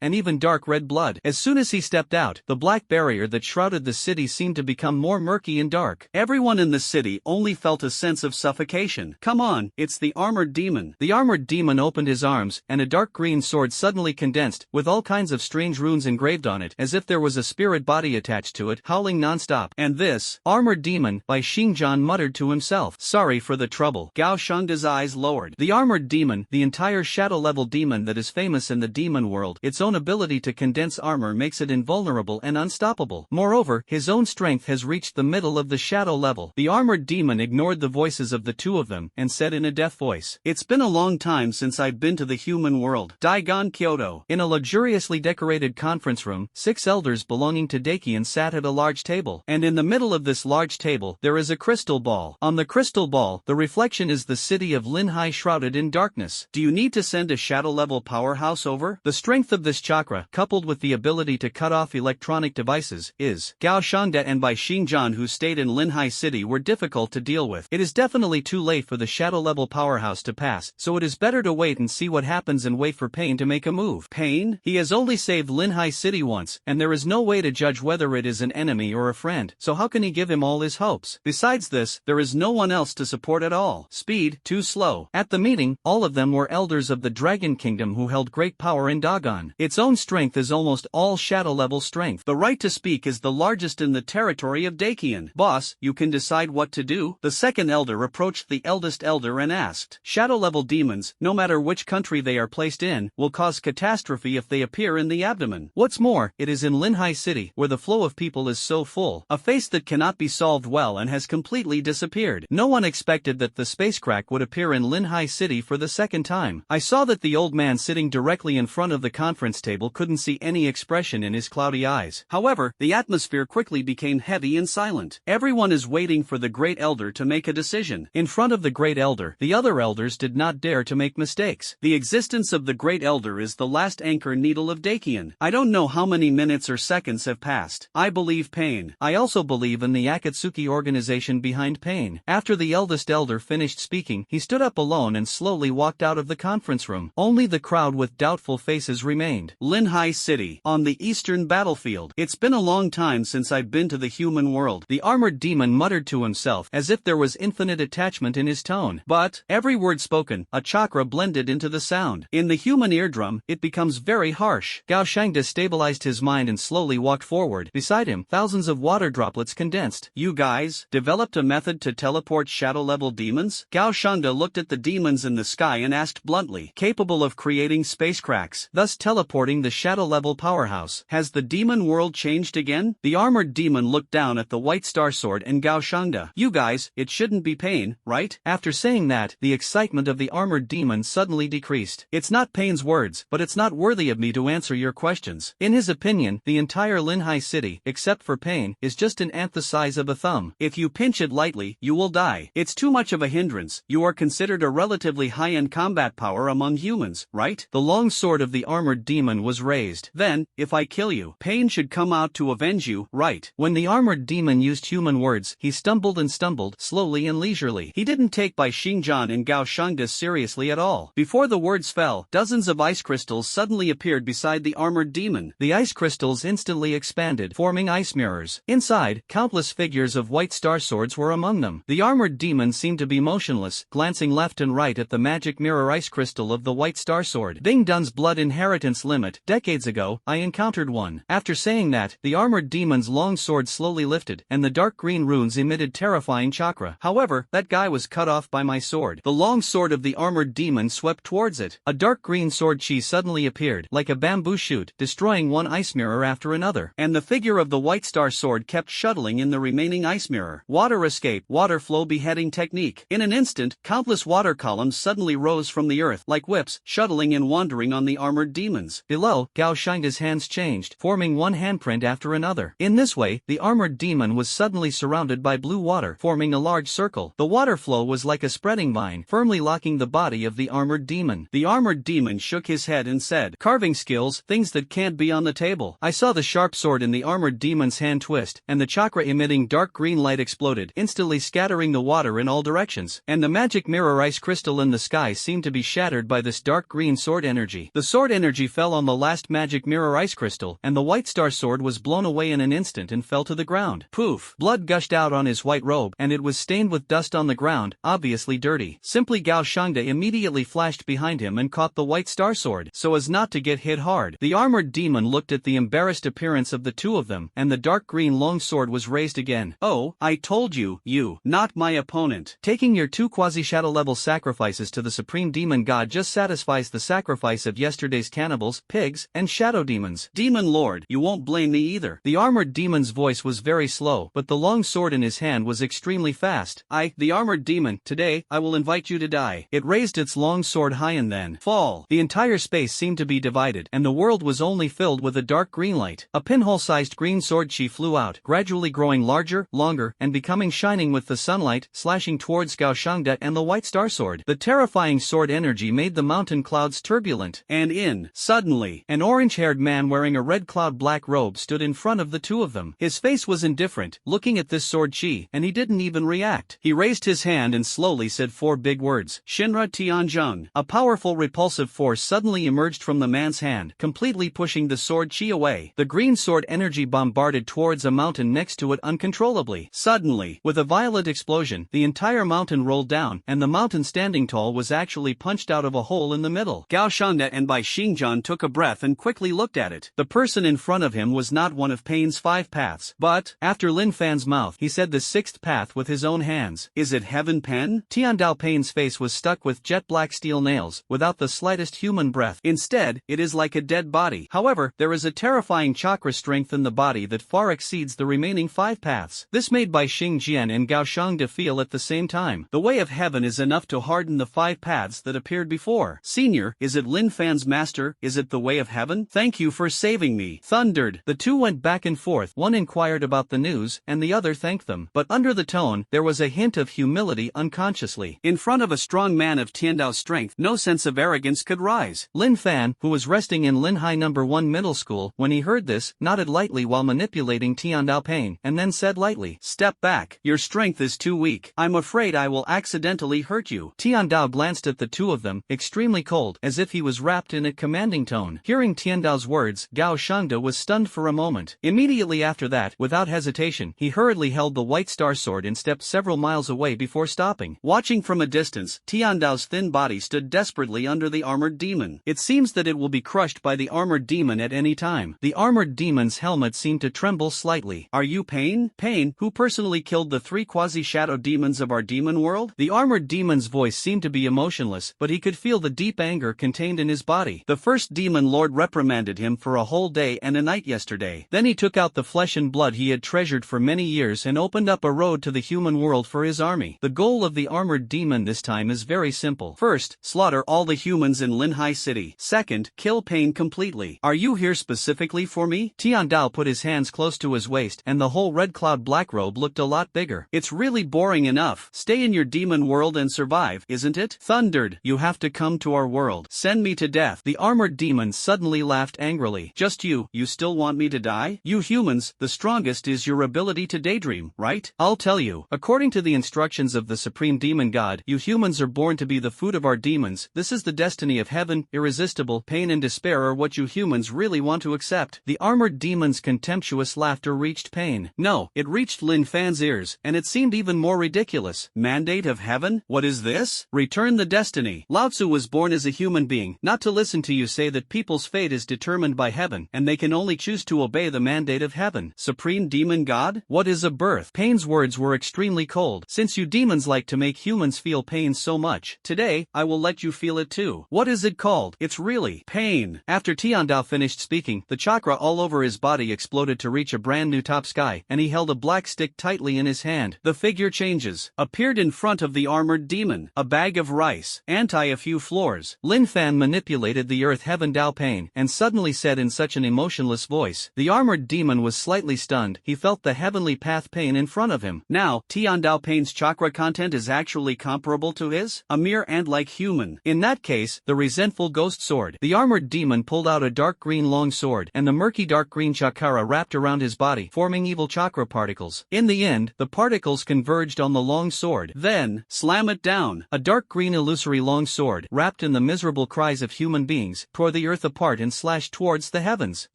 and even dark red blood. As soon as he stepped out, the black barrier that shrouded the city seemed to become more murky and dark. Everyone in the city only felt a sense of suffocation. Come on, it's the armored demon. The armored demon opened his arms, and a dark green sword suddenly condensed, with all kinds of strange runes engraved on it, as if there was a spirit body attached to it, howling non-stop. And this armored demon, Xingjan muttered to himself. Sorry for the trouble. Gao Shanda's eyes lowered. The armored demon, the entire shadow level demon that is famous in the demon world, its own ability to condense armor makes it invulnerable and unstoppable. Moreover, his own strength has reached the middle of the shadow level. The armored demon ignored the voices of the two of them, and said in a deaf voice, it's been a long time since I've been to the human world. Daigon Kyoto. In a luxuriously decorated conference room, 6 elders belonging to Dakian sat at a large table, and in the middle of this large table, there is a crystal ball. On the crystal ball, the reflection is the city of Linhai shrouded in darkness. Do you need to send a shadow level powerhouse over? The strength of this chakra, coupled with the ability to cut off electronic devices, is. Gao Shanda and Xingjan who stayed in Linhai City were difficult to deal with. It is definitely too late for the shadow level powerhouse to pass, so it is better to wait and see what happens and wait for Payne to make a move. Payne? He has only saved Linhai City once, and there is no way to judge whether it is an enemy or a friend, so how can he give him all his hopes? Besides this, there is no one else to support at all. Speed, too slow. At the meeting, all of them were elders of the Dragon Kingdom who held great power in Dagon. Its own strength is almost all shadow level strength. The right to speak is the largest in the territory of Dakian. Boss, you can decide what to do? The second elder approached the eldest elder and asked. Shadow level demons, no matter which country they are placed in, will cause catastrophe if they appear in the abdomen. What's more, it is in Linhai City, where the flow of people is so full, a face that cannot be solved well and has completely disappeared. No one expected that the space crack would appear in Linhai City for the second time. I saw that the old man sitting directly in front of the conference table couldn't see any expression in his cloudy eyes. However, the atmosphere quickly became heavy and silent. Everyone is waiting for the great elder to make a decision. In front of the great elder, the other elders did not dare to make mistakes. The existence of the great elder is the last anchor needle of Dakian. I don't know how many minutes or seconds have passed. I believe Payne. I also believe in the Akatsuki organization behind Payne. After the eldest elder finished speaking, he stood up alone and slowly walked out of the conference room. Only the crowd with doubtful faces remained. Linhai City, on the eastern battlefield. It's been a long time since I've been to the human world. The armored demon muttered to himself, as if there was infinite attachment in his tone. But, every word spoken, a chakra blended into the sound. In the human eardrum, it becomes very harsh. Gao Shangda stabilized his mind and slowly walked forward. Beside him, thousands of water droplets condensed. You guys developed a method invented to teleport shadow-level demons? Gao Shangda looked at the demons in the sky and asked bluntly. Capable of creating space cracks, thus teleporting the shadow-level powerhouse. Has the demon world changed again? The armored demon looked down at the white star sword and Gao Shangda. You guys, it shouldn't be Payne, right? After saying that, the excitement of the armored demon suddenly decreased. It's not Payne's words, but it's not worthy of me to answer your questions. In his opinion, the entire Linhai city, except for Payne, is just an ant the size of a thumb. If you pinch it lightly, you will die. It's too much of a hindrance. You are considered a relatively high-end combat power among humans, right? The long sword of the armored demon was raised. Then, if I kill you, Payne should come out to avenge you, right? When the armored demon used human words, he stumbled, slowly and leisurely. He didn't take by Shingjan and Gao Shangda seriously at all. Before the words fell, dozens of ice crystals suddenly appeared beside the armored demon. The ice crystals instantly expanded, forming ice mirrors. Inside, countless figures of white star swords were among them. The armored demon seemed to be motionless, glancing left and right at the magic mirror ice crystal of the white star sword. Bing Dun's blood inheritance limit. Decades ago, I encountered one. After saying that, the armored demon's long sword slowly lifted, and the dark green runes emitted terrifying chakra. However, that guy was cut off by my sword. The long sword of the armored demon swept towards it. A dark green sword chi suddenly appeared, like a bamboo shoot, destroying one ice mirror after another. And the figure of the white star sword kept shuttling in the remaining ice mirror. Water escape, water flow beheading technique. In an instant, countless water columns suddenly rose from the earth, like whips, shuttling and wandering on the armored demons. Below, Gao Shangda's hands changed, forming one handprint after another. In this way, the armored demon was suddenly surrounded by blue water, forming a large circle. The water flow was like a spreading vine, firmly locking the body of the armored demon. The armored demon shook his head and said, "Carving skills, things that can't be on the table." I saw the sharp sword in the armored demon's hand twist, and the chakra-emitting dark green light exploded, instantly scattering the water in all directions. And the magic mirror ice crystal in the sky seemed to be shattered by this dark green sword energy. The sword energy fell on the last magic mirror ice crystal, and the white star sword was blown away in an instant and fell to the ground. Poof! Blood gushed out on his white robe, and it was stained with dust on the ground, obviously dirty. Simply Gao Shangda immediately flashed behind him and caught the white star sword, so as not to get hit hard. The armored demon looked at the embarrassed appearance of the two of them, and the dark green long sword was raised again. "Oh, I told you, not my opponent. Taking your two quasi-shadow level sacrifices to the supreme demon god just satisfies the sacrifice of yesterday's cannibals, pigs, and shadow demons. Demon lord, you won't blame me either." The armored demon's voice was very slow, but the long sword in his hand was extremely fast. The armored demon, today, I will invite you to die." It raised its long sword high and then fall. The entire space seemed to be divided, and the world was only filled with a dark green light. A pinhole-sized green sword chi flew out, gradually growing larger, longer, and becoming shining with the sunlight, slashing towards Gao Shangda and the white star sword. The terrifying sword energy made the mountain clouds turbulent, and suddenly, an orange-haired man wearing a red cloud black robe stood in front of the two of them. His face was indifferent, looking at this sword chi, and he didn't even react. He raised his hand and slowly said four big words. Shinra Tianzheng. A powerful repulsive force suddenly emerged from the man's hand, completely pushing the sword chi away. The green sword energy bombarded towards a mountain next to it uncontrollably. Suddenly, with a violent explosion, the entire mountain rolled down, and the mountain standing tall was actually punched out of a hole in the middle. Gao Shangda and Bai Xingjian took a breath and quickly looked at it. The person in front of him was not one of Payne's 5 paths, but, after Lin Fan's mouth, he said the 6th path with his own hands. Is it Heaven Pen? Tiandao Payne's face was stuck with jet black steel nails, without the slightest human breath. Instead, it is like a dead body. However, there is a terrifying chakra strength in the body that far exceeds the remaining 5 paths. This made Bai Xingjian and Gao Shangda feel at the same time. The way of heaven is enough to harden the 5 paths that appeared before. Senior, is it Lin Fan's master? Is it the way of heaven? Thank you for saving me. Thundered. The two went back and forth. One inquired about the news, and the other thanked them. But under the tone, there was a hint of humility unconsciously. In front of a strong man of Tiandao's strength, no sense of arrogance could rise. Lin Fan, who was resting in Linhai No. 1 middle school, when he heard this, nodded lightly while manipulating Tiandao Payne, and then said lightly, "Step back. Your strength is too weak. I'm afraid I will accidentally hurt you." Tiandao glanced at the two of them, extremely cold, as if he was wrapped in a commanding tone. Hearing Tiandao's words, Gao Shangda was stunned for a moment. Immediately after that, without hesitation, he hurriedly held the white star sword and stepped several miles away before stopping. Watching from a distance, Tiandao's thin body stood desperately under the armored demon. It seems that it will be crushed by the armored demon at any time. The armored demon's helmet seemed to tremble slightly. Are you Payne? Payne, who personally killed the 3 quasi-shadow demons of our demon world? The armored demon's voice seemed to be emotionless, but he could feel the deep anger contained in his body. The first demon lord reprimanded him for a whole day and a night yesterday. Then he took out the flesh and blood he had treasured for many years and opened up a road to the human world for his army. The goal of the armored demon this time is very simple. First, slaughter all the humans in Linhai City. Second, kill Payne completely. Are you here specifically for me? Tiandao put his hands close to his waist and the whole Red Cloud Blackrobe looked a lot bigger. It's really boring enough. Stay in your demon world and survive, isn't it? Thundered, you have to come to our world. Send me to death. The armored demon suddenly laughed angrily. Just you still want me to die? You humans, the strongest is your ability to daydream, right? I'll tell you. According to the instructions of the Supreme Demon God, you humans are born to be the food of our demons. This is the destiny of heaven. Irresistible pain and despair are what you humans really want to accept. The armored demon's contemptuous laughter reached Payne. No, it reached Lin Fan's ears, and it seemed even more ridiculous. Mandate of heaven? What is this? Return the destiny. Lao Tzu was born as a human being, not to listen to you say that people's fate is determined by heaven, and they can only choose to obey the mandate of heaven. Supreme Demon God? What is a birth? Payne's words were extremely cold. Since you demons like to make humans feel pain so much, today, I will let you feel it too. What is it called? It's really pain. After Tiandao finished speaking, the chakra all over his body exploded to reach a brand new top sky, and he held a black stick tightly in his hand. The figure changes. Appeared in front of the armored demon. A bag of rice. Anti a few floors. Lin Fan manipulated the earth heaven Dao Payne, and suddenly said in such an emotionless voice. The armored demon was slightly stunned. He felt the heavenly path Payne in front of him. Now, Tiandao Payne's chakra content is actually comparable to his? A mere ant-like human. In that case, the resentful ghost sword. The armored demon pulled out a dark green long sword, and the murky dark green chakra wrapped around his body, forming evil chakra particles. In the end, the particles converged on the long sword. Then, slam it down. A dark green illusory long sword, wrapped in the miserable cries of human beings, tore the earth apart and slashed towards the heavens.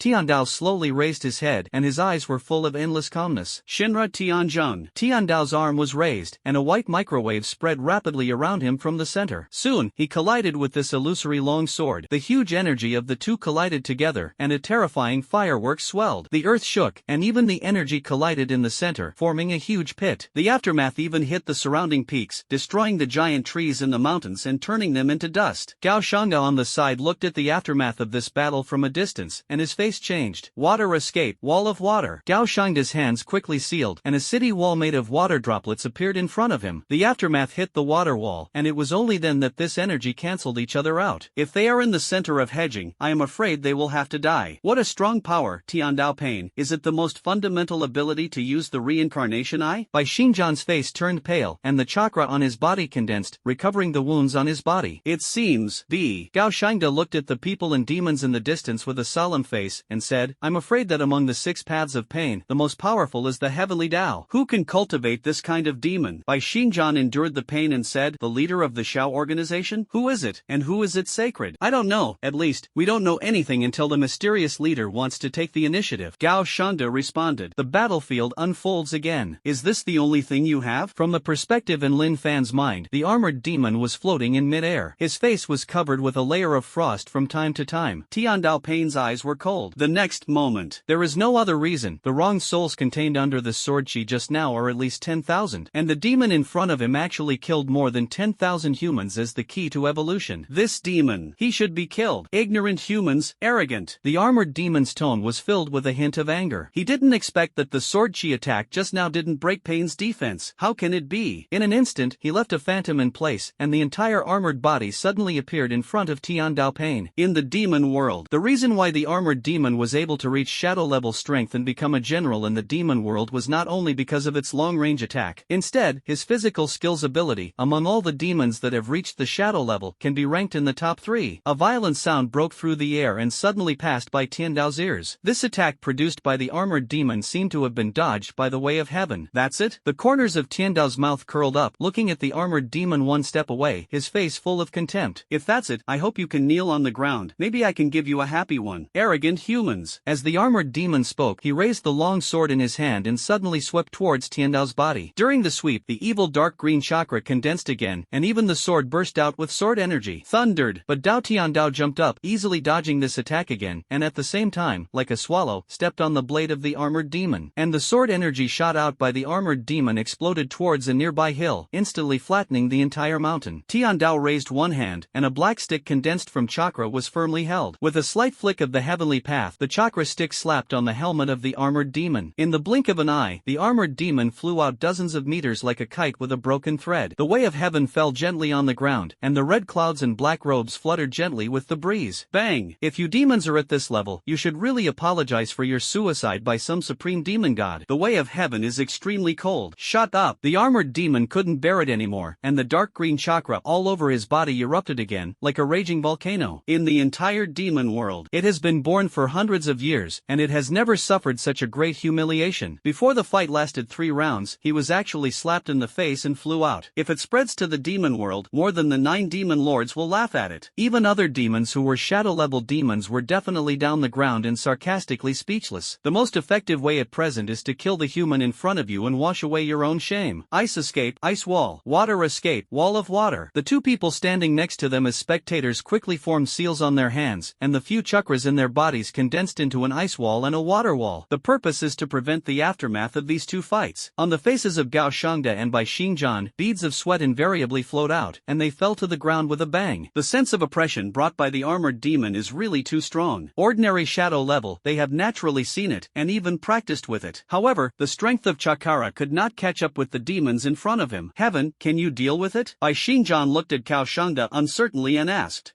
Tiandao slowly raised his head, and his eyes were full of endless calmness. Shinra Tianzheng. Tiandao's arm was raised, and a white microwave spread rapidly around him from the center. Soon, he collided with this illusory long sword. The huge energy of the two collided together, and a terrifying firework swelled. The earth shook, and even the energy collided in the center, forming a huge pit. The aftermath even hit the surrounding peaks, destroying the giant trees in the mountains and turning them into dust. Gao Shangda on the side looked at the aftermath of this battle from a distance, and his face changed. Water escape. Wall of water. Gao Shangda's hands quickly sealed, and a city wall made of water droplets appeared in front of him. The aftermath hit the water wall, and it was only then that this energy cancelled each other out. If they are in the center of hedging, I am afraid they will have to die. What a strong power, Tiandao Payne. Is it the most fundamental ability to use the reincarnation eye? By Shingjan's face turned pale, and the chakra on his body condensed, recovering the wounds on his body. It seems, Gao Shangda looked at the people and demons in the distance with a solemn face, and said, I'm afraid that among the 6 paths of pain, the most powerful is the heavenly Tao. Who can cultivate this kind of demon? By Shingjan endured the pain and said, the leader of the Shao organization? Who is it, and who is it sacred? I don't know. At least, we don't know anything until the mysterious leader wants to take the initiative. Gao Shangda responded. The battlefield unfolds again. Is this the only thing you have? From the perspective in Lin Fan's mind, the armored demon was floating in midair. His face was covered with a layer of frost from time to time. Tiandao Payne's eyes were cold. The next moment, there is no other reason. The wrong souls contained under the sword chi just now are at least 10,000, and the demon in front of him actually killed more than 10,000 humans as the key to evolution. This demon, he should be killed. Ignorant humans, arrogant. The armored demon's tone was filled with a hint of anger. He didn't expect that the sword chi attack just now didn't break Payne's defense. How can it be? In an instant, he left a phantom in place, and the entire armored body suddenly appeared in front of Tiandao Payne. In the demon world, the reason why the armored demon was able to reach shadow-level strength and become a general in the demon world was not only because of its long-range attack. Instead, his physical skills ability, among all the demons that have reached the shadow level, can be ranked in the top 3. A violent sound broke through the air and suddenly passed by Tiandao's ears. This attack produced by the armored demon seemed to have been dodged by the way of heaven. That's it? The corners of Tiandao's mouth curled up, looking at the armored demon one step away, his face full of contempt. If that's it, I hope you can kneel on the ground. Maybe I can give you a happy one. Arrogant humans. As the armored demon spoke, he raised the long sword in his hand and suddenly swept towards Tiandao's body. During the sweep, the evil dark green chakra condensed again, and even the sword burst out with sword energy. Thundered, but Dao Tiandao jumped up, easily dodging this attack again, and at the same time, like a swallow, stepped on the blade of the armored demon. And the sword energy shot out by the armored armored demon exploded towards a nearby hill, instantly flattening the entire mountain. Tiandao raised one hand, and a black stick condensed from chakra was firmly held. With a slight flick of the heavenly path, the chakra stick slapped on the helmet of the armored demon. In the blink of an eye, the armored demon flew out dozens of meters like a kite with a broken thread. The way of heaven fell gently on the ground, and the red clouds and black robes fluttered gently with the breeze. Bang! If you demons are at this level, you should really apologize for your suicide by some supreme demon god. The way of heaven is extremely cold. Shut up! The armored demon couldn't bear it anymore, and the dark green chakra all over his body erupted again, like a raging volcano. In the entire demon world, it has been born for hundreds of years, and it has never suffered such a great humiliation. Before the fight lasted 3 rounds, he was actually slapped in the face and flew out. If it spreads to the demon world, more than the 9 demon lords will laugh at it. Even other demons who were shadow-level demons were definitely down the ground and sarcastically speechless. The most effective way at present is to kill the human in front of you and wash away your own shame. Ice escape, ice wall. Water escape, wall of water. The 2 people standing next to them as spectators quickly formed seals on their hands, and the few chakras in their bodies condensed into an ice wall and a water wall. The purpose is to prevent the aftermath of these 2 fights. On the faces of Gao Shangda and Bai Xingjan, beads of sweat invariably flowed out, and they fell to the ground with a bang. The sense of oppression brought by the armored demon is really too strong. Ordinary shadow level, they have naturally seen it, and even practiced with it. However, the strength of chakra could not catch up with the demons in front of him. Heaven, can you deal with it? Bai Xingjan looked at Gao Shangda uncertainly and asked.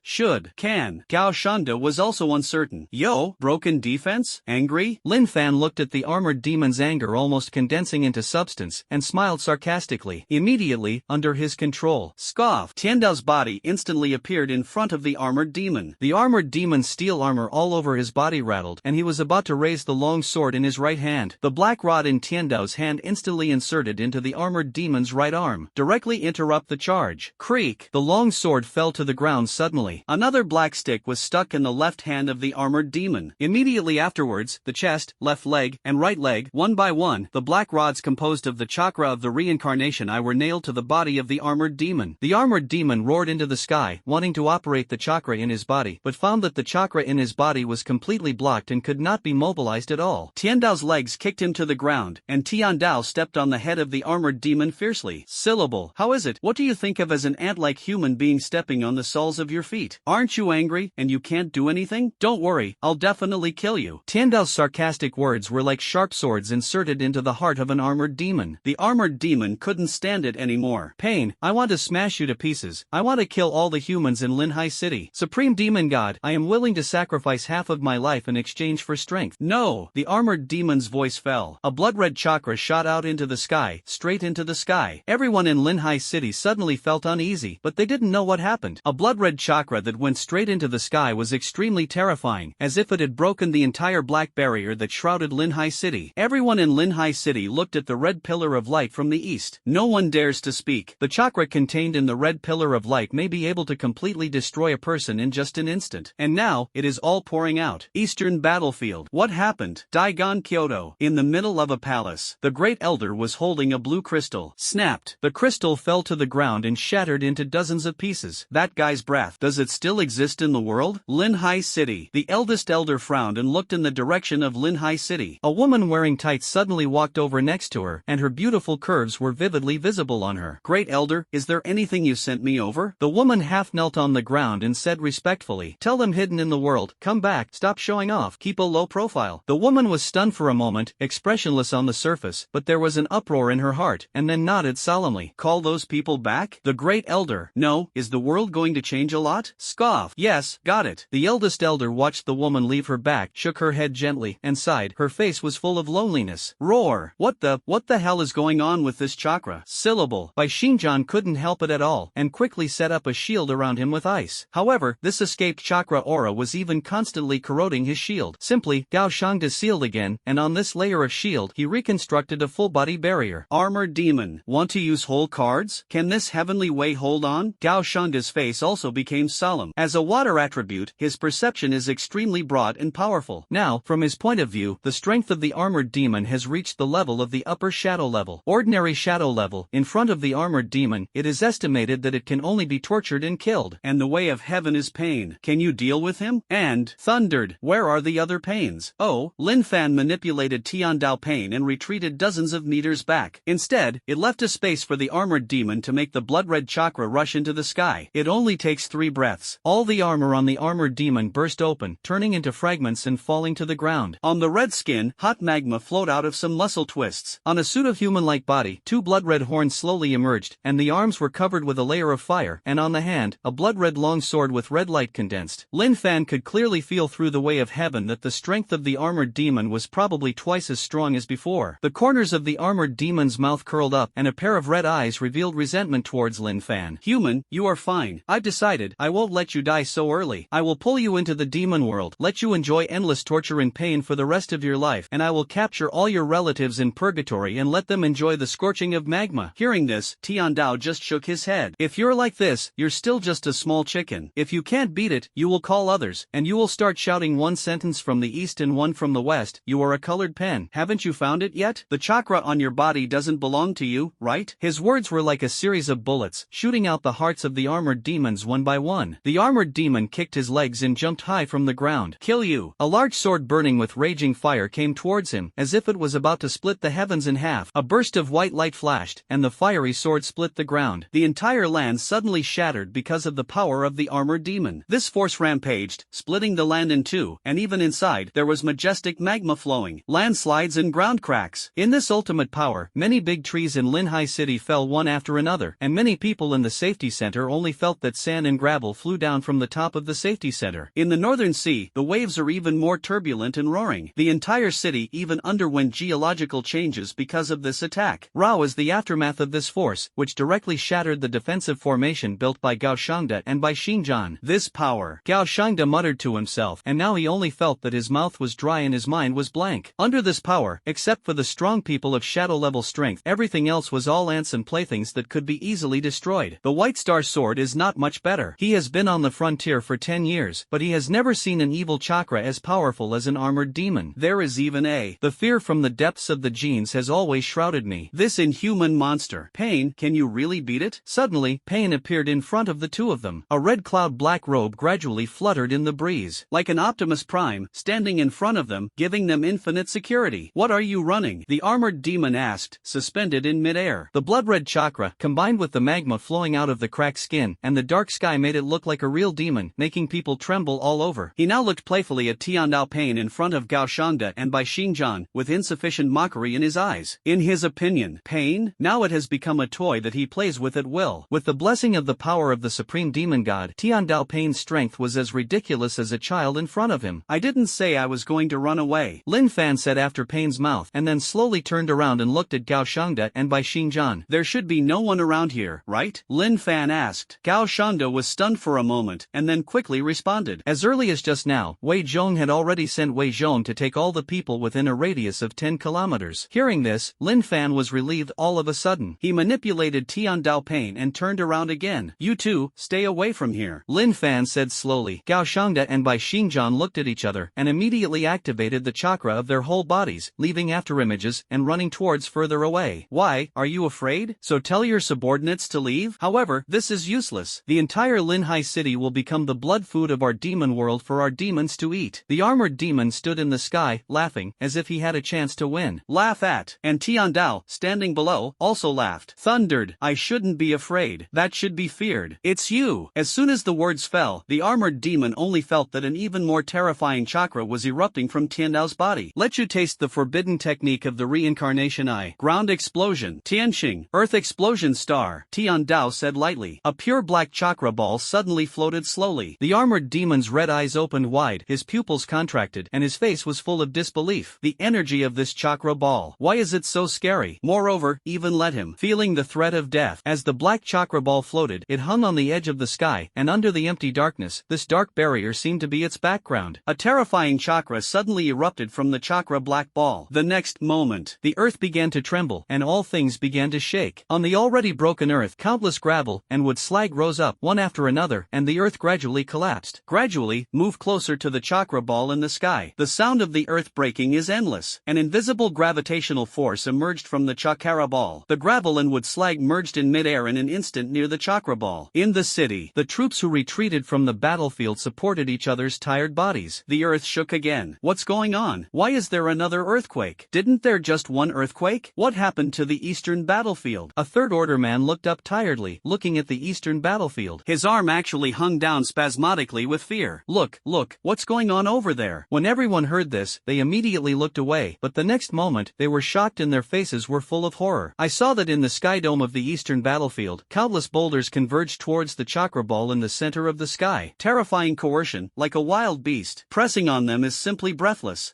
Can. Gao Shangda was also uncertain. Yo, broken defense? Angry? Lin Fan looked at the armored demon's anger almost condensing into substance, and smiled sarcastically. Immediately, under his control. Scoff. Tiandao's body instantly appeared in front of the armored demon. The armored demon's steel armor all over his body rattled, and he was about to raise the long sword in his right hand. The black rod in Tiandao's hand instantly inserted into the armored demon's right arm, directly interrupt the charge. Creak. The long sword fell to the ground suddenly. Another black stick was stuck in the left hand of the armored demon. Immediately afterwards, the chest, left leg, and right leg, one by one, the black rods composed of the chakra of the reincarnation were nailed to the body of the armored demon. The armored demon roared into the sky, wanting to operate the chakra in his body, but found that the chakra in his body was completely blocked and could not be mobilized at all. Tiandao's legs kicked him to the ground, and Tiandao stepped on the head of the armored demon fiercely. Syllable. How is it? What do you think of as an ant-like human being stepping on the soles of your feet? Aren't you angry, and you can't do anything? Don't worry, I'll definitely kill you. Tiandao's sarcastic words were like sharp swords inserted into the heart of an armored demon. The armored demon couldn't stand it anymore. Payne, I want to smash you to pieces. I want to kill all the humans in Linhai City. Supreme Demon God, I am willing to sacrifice half of my life in exchange for strength. No! The armored demon's voice fell. A blood-red chakra shot out into the sky, straight into the sky. Everyone in Linhai City suddenly felt uneasy, but they didn't know what happened. A blood-red chakra that went straight into the sky was extremely terrifying, as if it had broken the entire black barrier that shrouded Linhai City. Everyone in Linhai City looked at the red pillar of light from the east. No one dares to speak. The chakra contained in the red pillar of light may be able to completely destroy a person in just an instant. And now, it is all pouring out. Eastern battlefield. What happened? Daigon Kyoto. In the middle of a palace, the great elder was holding a blue crystal. Snapped. The crystal fell to the ground and shattered into dozens of pieces. That guy's breath. Does it still exist in the world? Linhai City. The eldest elder frowned and looked in the direction of Linhai City. A woman wearing tights suddenly walked over next to her, and her beautiful curves were vividly visible on her. Great elder, is there anything you sent me over? The woman half knelt on the ground and said respectfully, tell them hidden in the world, come back, stop showing off, keep a low profile. The woman was stunned for a moment, expressionless on the surface, but there was an uproar in her heart, and then nodded solemnly. Call those people back? The great elder. No, is the world going to change a lot? Scoff. Yes, got it. The eldest elder watched the woman leave her back, shook her head gently, and sighed. Her face was full of loneliness. Roar. What the hell is going on with this chakra? Syllable. Bai Xingjan couldn't help it at all, and quickly set up a shield around him with ice. However, this escaped chakra aura was even constantly corroding his shield. Simply, Gao Shangda sealed again, and on this layer of shield, he reconstructed a full-body barrier. Armored demon. Want to use whole cards? Can this heavenly way hold on? Gao Shangda's face also became solemn. As a water attribute, his perception is extremely broad and powerful. Now, from his point of view, the strength of the armored demon has reached the level of the upper shadow level. Ordinary shadow level, in front of the armored demon, it is estimated that it can only be tortured and killed. And the way of heaven is Payne. Can you deal with him? And thundered. Where are the other Paynes? Oh, Lin Fan manipulated Tiandao Payne and retreated dozens of meters back. Instead, it left a space for the armored demon to make the blood-red chakra rush into the sky. It only takes 3 breaths. All the armor on the armored demon burst open, turning into fragments and falling to the ground. On the red skin, hot magma flowed out of some muscle twists. On a pseudo-human-like body, 2 blood-red horns slowly emerged, and the arms were covered with a layer of fire, and on the hand, a blood-red long sword with red light condensed. Lin Fan could clearly feel through the way of heaven that the strength of the armored demon was probably twice as strong as before. The corners of the armored demon's mouth curled up, and a pair of red eyes revealed resentment towards Lin Fan. Human, you are fine. I've decided, I won't let you die so early. I will pull you into the demon world, let you enjoy endless torture and pain for the rest of your life, and I will capture all your relatives in purgatory and let them enjoy the scorching of magma. Hearing this, Tiandao just shook his head. If you're like this, you're still just a small chicken. If you can't beat it, you will call others, and you will start shouting one sentence from the east and one from the west. You are a colored pen. Haven't you found it yet? The chakra on your body doesn't belong to you, right? His words were like a series of bullets, shooting out the hearts of the armored demons one by one. The armored demon kicked his legs and jumped high from the ground. Kill you! A large sword burning with raging fire came towards him, as if it was about to split the heavens in half. A burst of white light flashed, and the fiery sword split the ground. The entire land suddenly shattered because of the power of the armored demon. This force rampaged, splitting the land in two, and even inside, there was majestic magma flowing, landslides and ground cracks. In this ultimate power, many big trees in Linhai City fell one after another, and many people in the safety center only felt that sand and gravel flew down from the top of the safety center. In the northern sea, the waves are even more turbulent and roaring. The entire city even underwent geological changes because of this attack. Rao is the aftermath of this force, which directly shattered the defensive formation built by Gao Shangda and by Shingjan. This power, Gao Shangda muttered to himself, and now he only felt that his mouth was dry and his mind was blank. Under this power, except for the strong people of shadow-level strength, everything else was all ants and playthings that could be easily destroyed. The White Star Sword is not much better. He has been on the frontier for 10 years, but he has never seen an evil chakra as powerful as an armored demon. There is even the fear from the depths of the genes has always shrouded me. This inhuman monster. Payne, can you really beat it? Suddenly, Payne appeared in front of the two of them. A red cloud black robe gradually fluttered in the breeze. Like an Optimus Prime, standing in front of them, giving them infinite security. What are you running? The armored demon asked, suspended in midair. The blood-red chakra, combined with the magma flowing out of the cracked skin, and the dark sky made it look like a real demon, making people tremble all over. He now looked playfully at Tiandao Payne in front of Gao Shangda and by Shingjan, with insufficient mockery in his eyes. In his opinion, Payne, now it has become a toy that he plays with at will. With the blessing of the power of the supreme demon god, Tiandao Payne's strength was as ridiculous as a child in front of him. I didn't say I was going to run away, Lin Fan said after Payne's mouth, and then slowly turned around and looked at Gao Shangda and by Shingjan. There should be no one around here, right? Lin Fan asked. Gao Shangda was stunned for a moment, and then quickly responded. As early as just now, Wei Zhong had already sent Wei Zhong to take all the people within a radius of 10 kilometers. Hearing this, Lin Fan was relieved all of a sudden. He manipulated Tiandao Payne and turned around again. You two, stay away from here, Lin Fan said slowly. Gao Shangda and Bai Xingjian looked at each other and immediately activated the chakra of their whole bodies, leaving afterimages and running towards further away. Why, are you afraid? So tell your subordinates to leave? However, this is useless. The entire Linhai city will become the blood food of our demon world for our demons to eat. The armored demon stood in the sky, laughing, as if he had a chance to win. Laugh at. And Tiandao, standing below, also laughed. Thundered, I shouldn't be afraid. That should be feared. It's you. As soon as the words fell, the armored demon only felt that an even more terrifying chakra was erupting from Tiandao's body. Let you taste the forbidden technique of the reincarnation eye. Ground explosion. Tianxing, earth explosion star, Tiandao said lightly. A pure black chakra ball suddenly floated slowly. The armored demon's red eyes opened wide, his pupils contracted, and his face was full of disbelief. The energy of this chakra ball. Why is it so scary? Moreover, even let him. Feeling the threat of death. As the black chakra ball floated, it hung on the edge of the sky, and under the empty darkness, this dark barrier seemed to be its background. A terrifying chakra suddenly erupted from the chakra black ball. The next moment, the earth began to tremble, and all things began to shake. On the already broken earth, countless gravel and wood slag rose up, one after another, and the earth gradually collapsed. Gradually, move closer to the chakra ball in the sky. The sound of the earth breaking is endless. An invisible gravitational force emerged from the chakra ball. The gravel and wood slag merged in midair in an instant near the chakra ball. In the city, the troops who retreated from the battlefield supported each other's tired bodies. The earth shook again. What's going on? Why is there another earthquake? Didn't there just one earthquake? What happened to the eastern battlefield? A third order man looked up tiredly, looking at the eastern battlefield. His arm actually hung down spasmodically with fear. Look, what's going on over there? When everyone heard this, they immediately looked away, but the next moment, they were shocked and their faces were full of horror. I saw that in the sky dome of the eastern battlefield, countless boulders converged towards the chakra ball in the center of the sky. Terrifying coercion, like a wild beast. Pressing on them is simply breathless.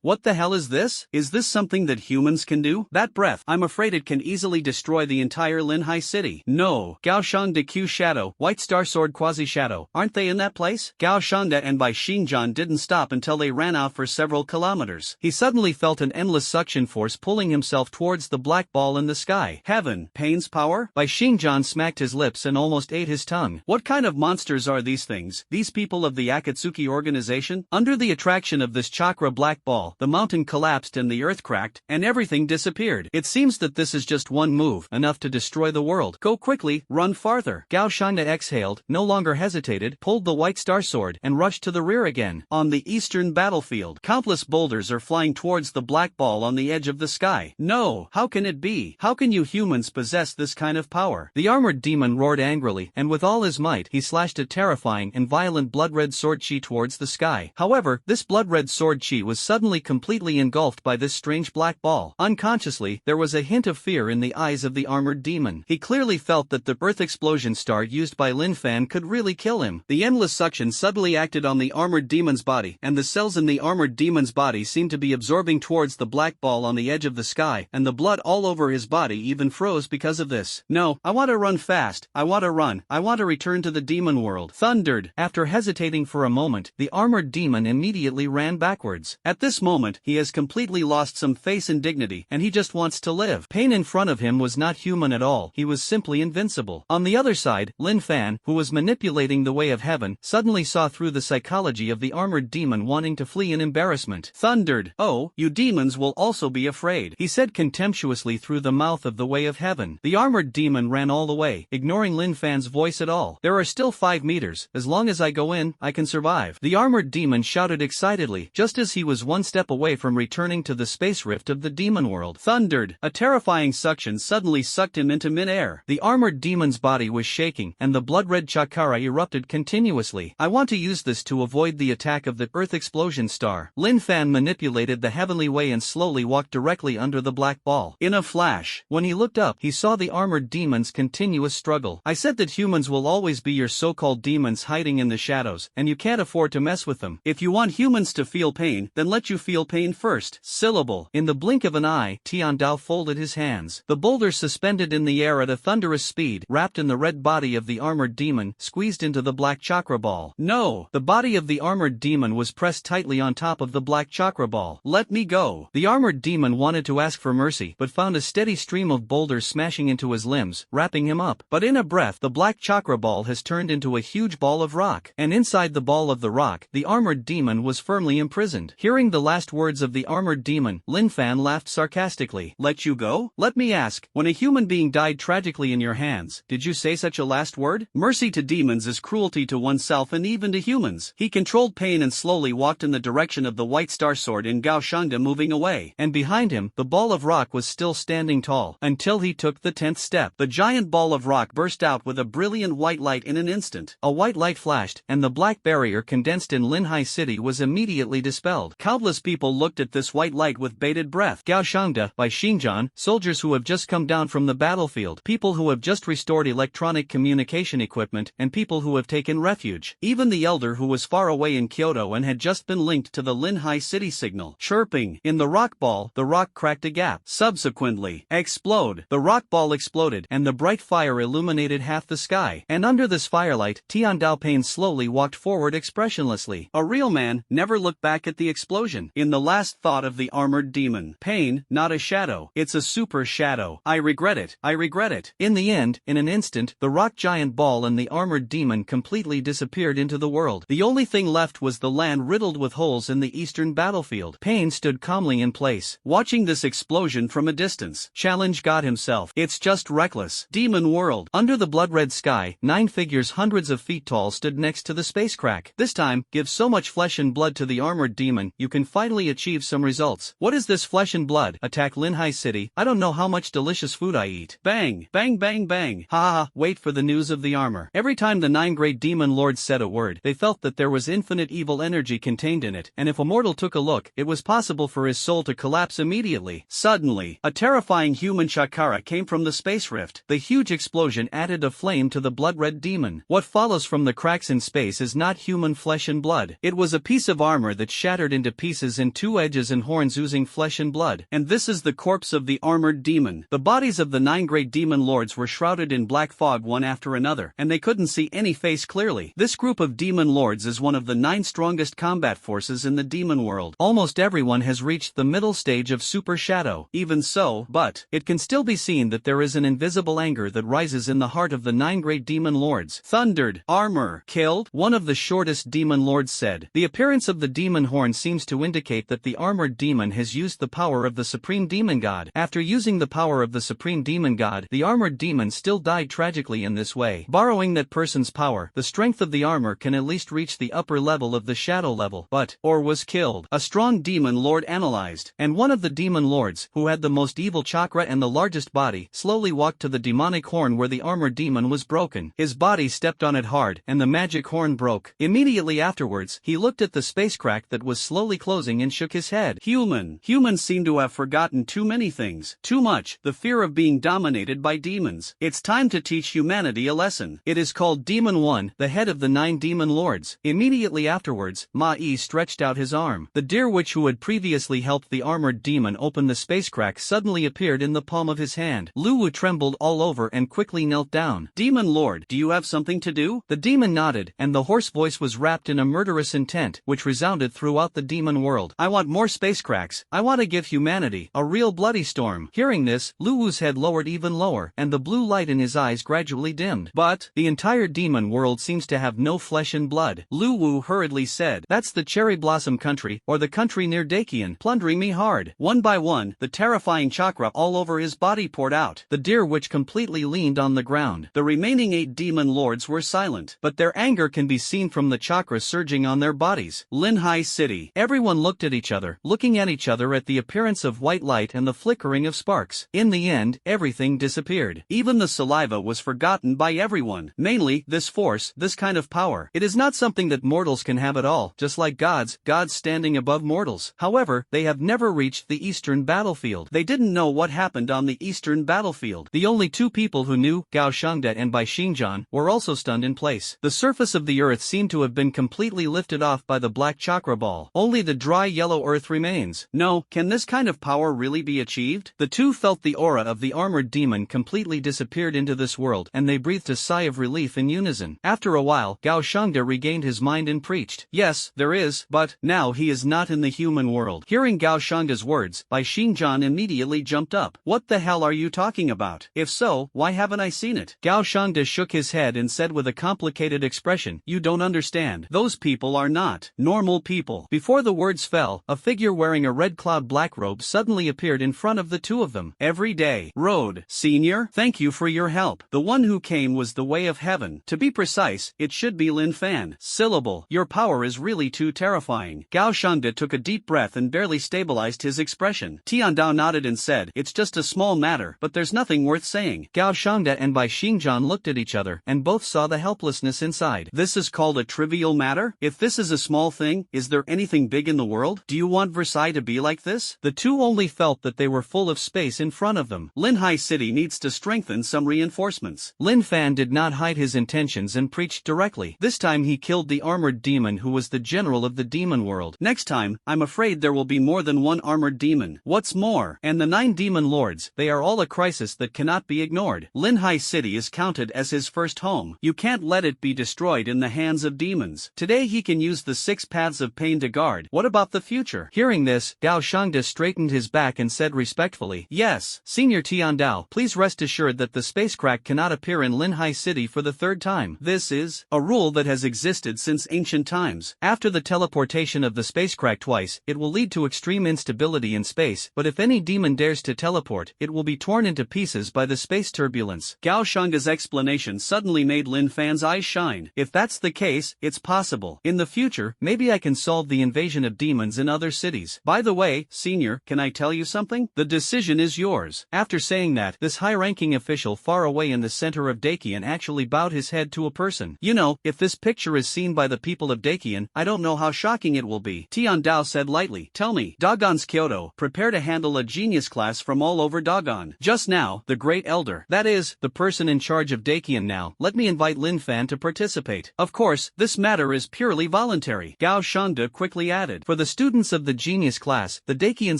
What the hell is this? Is this something that humans can do? That breath, I'm afraid it can easily destroy the entire Linhai city. No. Gao Shang de Q Shadow, White Star Sword Quasi-Shadow, aren't they in that place? Gao Shangda and by Shingjan didn't stop until they ran out for several kilometers. He suddenly felt an endless suction force pulling himself towards the black ball in the sky. Heaven, Payne's power? By Shingjan smacked his lips and almost ate his tongue. What kind of monsters are these things? These people of the Akatsuki organization? Under the attraction of this chakra black ball, the mountain collapsed and the earth cracked, and everything disappeared. It seems that this is just one move, enough to destroy the world. Go quickly, run farther. Gao Shangda exhaled, no longer hesitated, pulled the White Star Sword, and rushed to the rear again. On the eastern battlefield, countless boulders are flying towards the black ball on the edge of the sky. No, how can it be? How can you humans possess this kind of power? The armored demon roared angrily, and with all his might, he slashed a terrifying and violent blood-red sword chi towards the sky. However, this blood-red sword chi was suddenly completely engulfed by this strange black ball. Unconsciously, there was a hint of fear in the eyes of the armored demon. He clearly felt that the Earth explosion star used by Lin Fan could really kill him. The endless suction suddenly acted on the armored demon's body, and the cells in the armored demon's body seemed to be absorbing towards the black ball on the edge of the sky, and the blood all over his body even froze because of this. No, I want to run fast, I want to run, I want to return to the demon world. Thundered. After hesitating for a moment, the armored demon immediately ran backwards. At this moment, he has completely lost some face and dignity, and he just wants to live. Payne in front of him was not human at all, he was simply invincible. On the other side, Lin Fan, who was manipulating the way of heaven, suddenly saw through the psychology of the armored demon wanting to flee in embarrassment. Thundered. Oh, you demons will also be afraid, he said contemptuously through the mouth of the way of heaven. The armored demon ran all the way, ignoring Lin Fan's voice at all. There are still 5 meters, as long as I go in, I can survive. The armored demon shouted excitedly, just as he was one step away from returning to the space rift of the demon world. Thundered. A terrifying suction suddenly sucked him into mid-air. The armored demon's body was shaking, and the blood-red chakra erupted continuously. I want to use this to avoid the attack of the Earth explosion star. Lin Fan manipulated the heavenly way and slowly walked directly under the black ball. In a flash, when he looked up, he saw the armored demon's continuous struggle. I said that humans will always be your so-called demons hiding in the shadows, and you can't afford to mess with them. If you want humans to feel pain, then let you feel pain first. Syllable. In the blink of an eye, Tian Dao folded his hands. The boulder suspended in the air at a thunderous speed, wrapped in the red body of the armored demon, squeezed into the black chakra ball. No! The body of the armored demon was pressed tightly on top of the black chakra ball. Let me go. The armored demon wanted to ask for mercy, but found a steady stream of boulders smashing into his limbs, wrapping him up. But in a breath, the black chakra ball has turned into a huge ball of rock, and inside the ball of the rock, the armored demon was firmly imprisoned. Hearing the last words of the armored demon, Lin Fan laughed sarcastically. Let you go? Let me ask, when a human being died tragically in your hands, did you say such a last word? Mercy to demons is cruelty to oneself and even to humans. He controlled Payne and slowly walked in the direction of the White Star Sword in Gao Shangda, moving away. And behind him, the ball of rock was still standing tall, until he took the 10th step. The giant ball of rock burst out with a brilliant white light in an instant. A white light flashed, and the black barrier condensed in Linhai City was immediately dispelled. Countless people looked at this white light with bated breath. Gao Shangda, by Shingjan, soldiers who have just come down from the battlefield, people who have just restored electronic communication equipment, and people who have taken refuge. Even the elder who was far away in Kyoto and had just been linked to the Linhai City signal. Chirping. In the rock ball, the rock cracked a gap. Subsequently, explode. The rock ball exploded, and the bright fire illuminated half the sky. And under this firelight, Tian Dao Payne slowly walked forward expressionlessly. A real man never looked back at the explosion. In the last thought of the armored demon. Payne, not a shadow. It's a super shadow. I regret it. I regret it. In the end, in an instant, the rock giant ball and the armored demon completely disappeared into the world. The only thing left was the land riddled with holes in the eastern battlefield. Payne stood calmly in place, watching this explosion from a distance. Challenge God himself. It's just reckless. Demon world. Under the blood-red sky, 9 figures hundreds of feet tall stood next to the space crack. This time, give so much flesh and blood to the armored demon, you can finally achieve some results. What is this flesh and blood? blood, attack Linhai City. I don't know how much delicious food I eat. Bang, bang, bang, bang. Ha ha ha, wait for the news of the armor. Every time the 9 great demon lords said a word, they felt that there was infinite evil energy contained in it, and if a mortal took a look, it was possible for his soul to collapse immediately. Suddenly, a terrifying human chakra came from the space rift. The huge explosion added a flame to the blood-red demon. What follows from the cracks in space is not human flesh and blood. It was a piece of armor that shattered into pieces in 2 edges and horns oozing flesh and blood. And this is the corpse of the armored demon. The bodies of the 9 great demon lords were shrouded in black fog one after another, and they couldn't see any face clearly. This group of demon lords is one of the 9 strongest combat forces in the demon world. Almost everyone has reached the middle stage of super shadow. Even so, but it can still be seen that there is an invisible anger that rises in the heart of the 9 great demon lords. Thundered, armor, killed, one of the shortest demon lords said. The appearance of the demon horn seems to indicate that the armored demon has used the power of the supreme demon god. After using the power of the supreme demon god, the armored demon still died tragically in this way. Borrowing that person's power, the strength of the armor can at least reach the upper level of the shadow level, or was killed. A strong demon lord analyzed, and one of the demon lords, who had the most evil chakra and the largest body, slowly walked to the demonic horn where the armored demon was broken. His body stepped on it hard, and the magic horn broke. Immediately afterwards, he looked at the space crack that was slowly closing and shook his head. Humans seem to have forgotten too many things. Too much, the fear of being dominated by demons. It's time to teach humanity a lesson. It is called Demon 1, the head of the 9 demon lords. Immediately afterwards, Ma-Yi stretched out his arm. The deer witch who had previously helped the armored demon open the space crack suddenly appeared in the palm of his hand. Luwu trembled all over and quickly knelt down. Demon lord, do you have something to do? The demon nodded, and the hoarse voice was wrapped in a murderous intent, which resounded throughout the demon world. I want more space cracks. I want to give humanity a real bloody storm. Hearing this, Luwu's head lowered even lower, and the blue light in his eyes gradually dimmed. But the entire demon world seems to have no flesh and blood. Luwu hurriedly said, that's the cherry blossom country, or the country near Dakian, plundering me hard. One by one, the terrifying chakra all over his body poured out. The deer witch completely leaned on the ground. The remaining 8 demon lords were silent, but their anger can be seen from the chakra surging on their bodies. Linhai City. Everyone looked at each other, looking at each other at the appearance of white light and the flickering of sparks. In the end, everything disappeared. Even the saliva was forgotten by everyone. Mainly, this force, this kind of power. It is not something that mortals can have at all, just like gods standing above mortals. However, they have never reached the eastern battlefield. They didn't know what happened on the eastern battlefield. The only 2 people who knew, Gao Shangde and Bai Xingjan, were also stunned in place. The surface of the earth seemed to have been completely lifted off by the black chakra ball. Only the dry yellow earth remains. No, can this kind of power really be achieved? The 2 felt the aura of the armored demon completely disappeared into this world, and they breathed a sigh of relief in unison. After a while, Gao Shangde regained his mind and preached, yes, there is, but now he is not in the human world. Hearing Gao Shangde's words, Bai Xingjan immediately jumped up. What the hell are you talking about? If so, why haven't I seen it? Gao Shangde shook his head and said with a complicated expression, you don't understand. Those people are not normal people. Before the words fell, a figure wearing a red cloud black robe suddenly appeared in front of the 2 of them. Every day. Road. Senior, thank you for your help. The one who came was the way of heaven. To be precise, it should be Lin Fan. Syllable. Your power is really too terrifying. Gao Shangde took a deep breath and barely stabilized his expression. Tiandao nodded and said, it's just a small matter, but there's nothing worth saying. Gao Shangde and Bai Xingjan looked at each other, and both saw the helplessness inside. This is called a trivial matter? If this is a small thing, is there anything big in the world? Do you want Versailles to be like this? The 2 only felt that they were full of space in front of them. Linhai City needs to strengthen some reinforcements. Lin Fan did not hide his intentions and preached directly. This time he killed the armored demon who was the general of the demon world. Next time, I'm afraid there will be more than one armored demon. What's more, and the 9 demon lords, they are all a crisis that cannot be ignored. Linhai City is counted as his first home. You can't let it be destroyed in the hands of demons. Today he can use the 6 paths of Payne to guard. What about the future? Hearing this, Gao Shangde straightened his back and said respectfully, yes, Senior Tiandao, please rest assured that the space crack cannot appear in Linhai City for the 3rd time. This is a rule that has existed since ancient times. After the teleportation of the space crack twice, it will lead to extreme instability in space, but if any demon dares to teleport, it will be torn into pieces by the space turbulence. Gao Shangde's explanation suddenly made Lin Fan's eyes shine. If that's the case, it's possible. In the future, maybe I can solve the invasion of demons in other cities. By the way, Senior, can I tell you something? The decision is yours. After saying that, this high-ranking official far away in the center of Dakian actually bowed his head to a person. You know, if this picture is seen by the people of Dakian, I don't know how shocking it will be. Tian Dao said lightly. Tell me, Dagon's Kyoto, prepare to handle a genius class from all over Dagon. Just now, the great elder, that is, the person in charge of Dakian now, let me invite Lin Fan to participate. Of course, this matter is purely voluntary, Gao Shangde quickly added. For the students of the genius class, the Dakian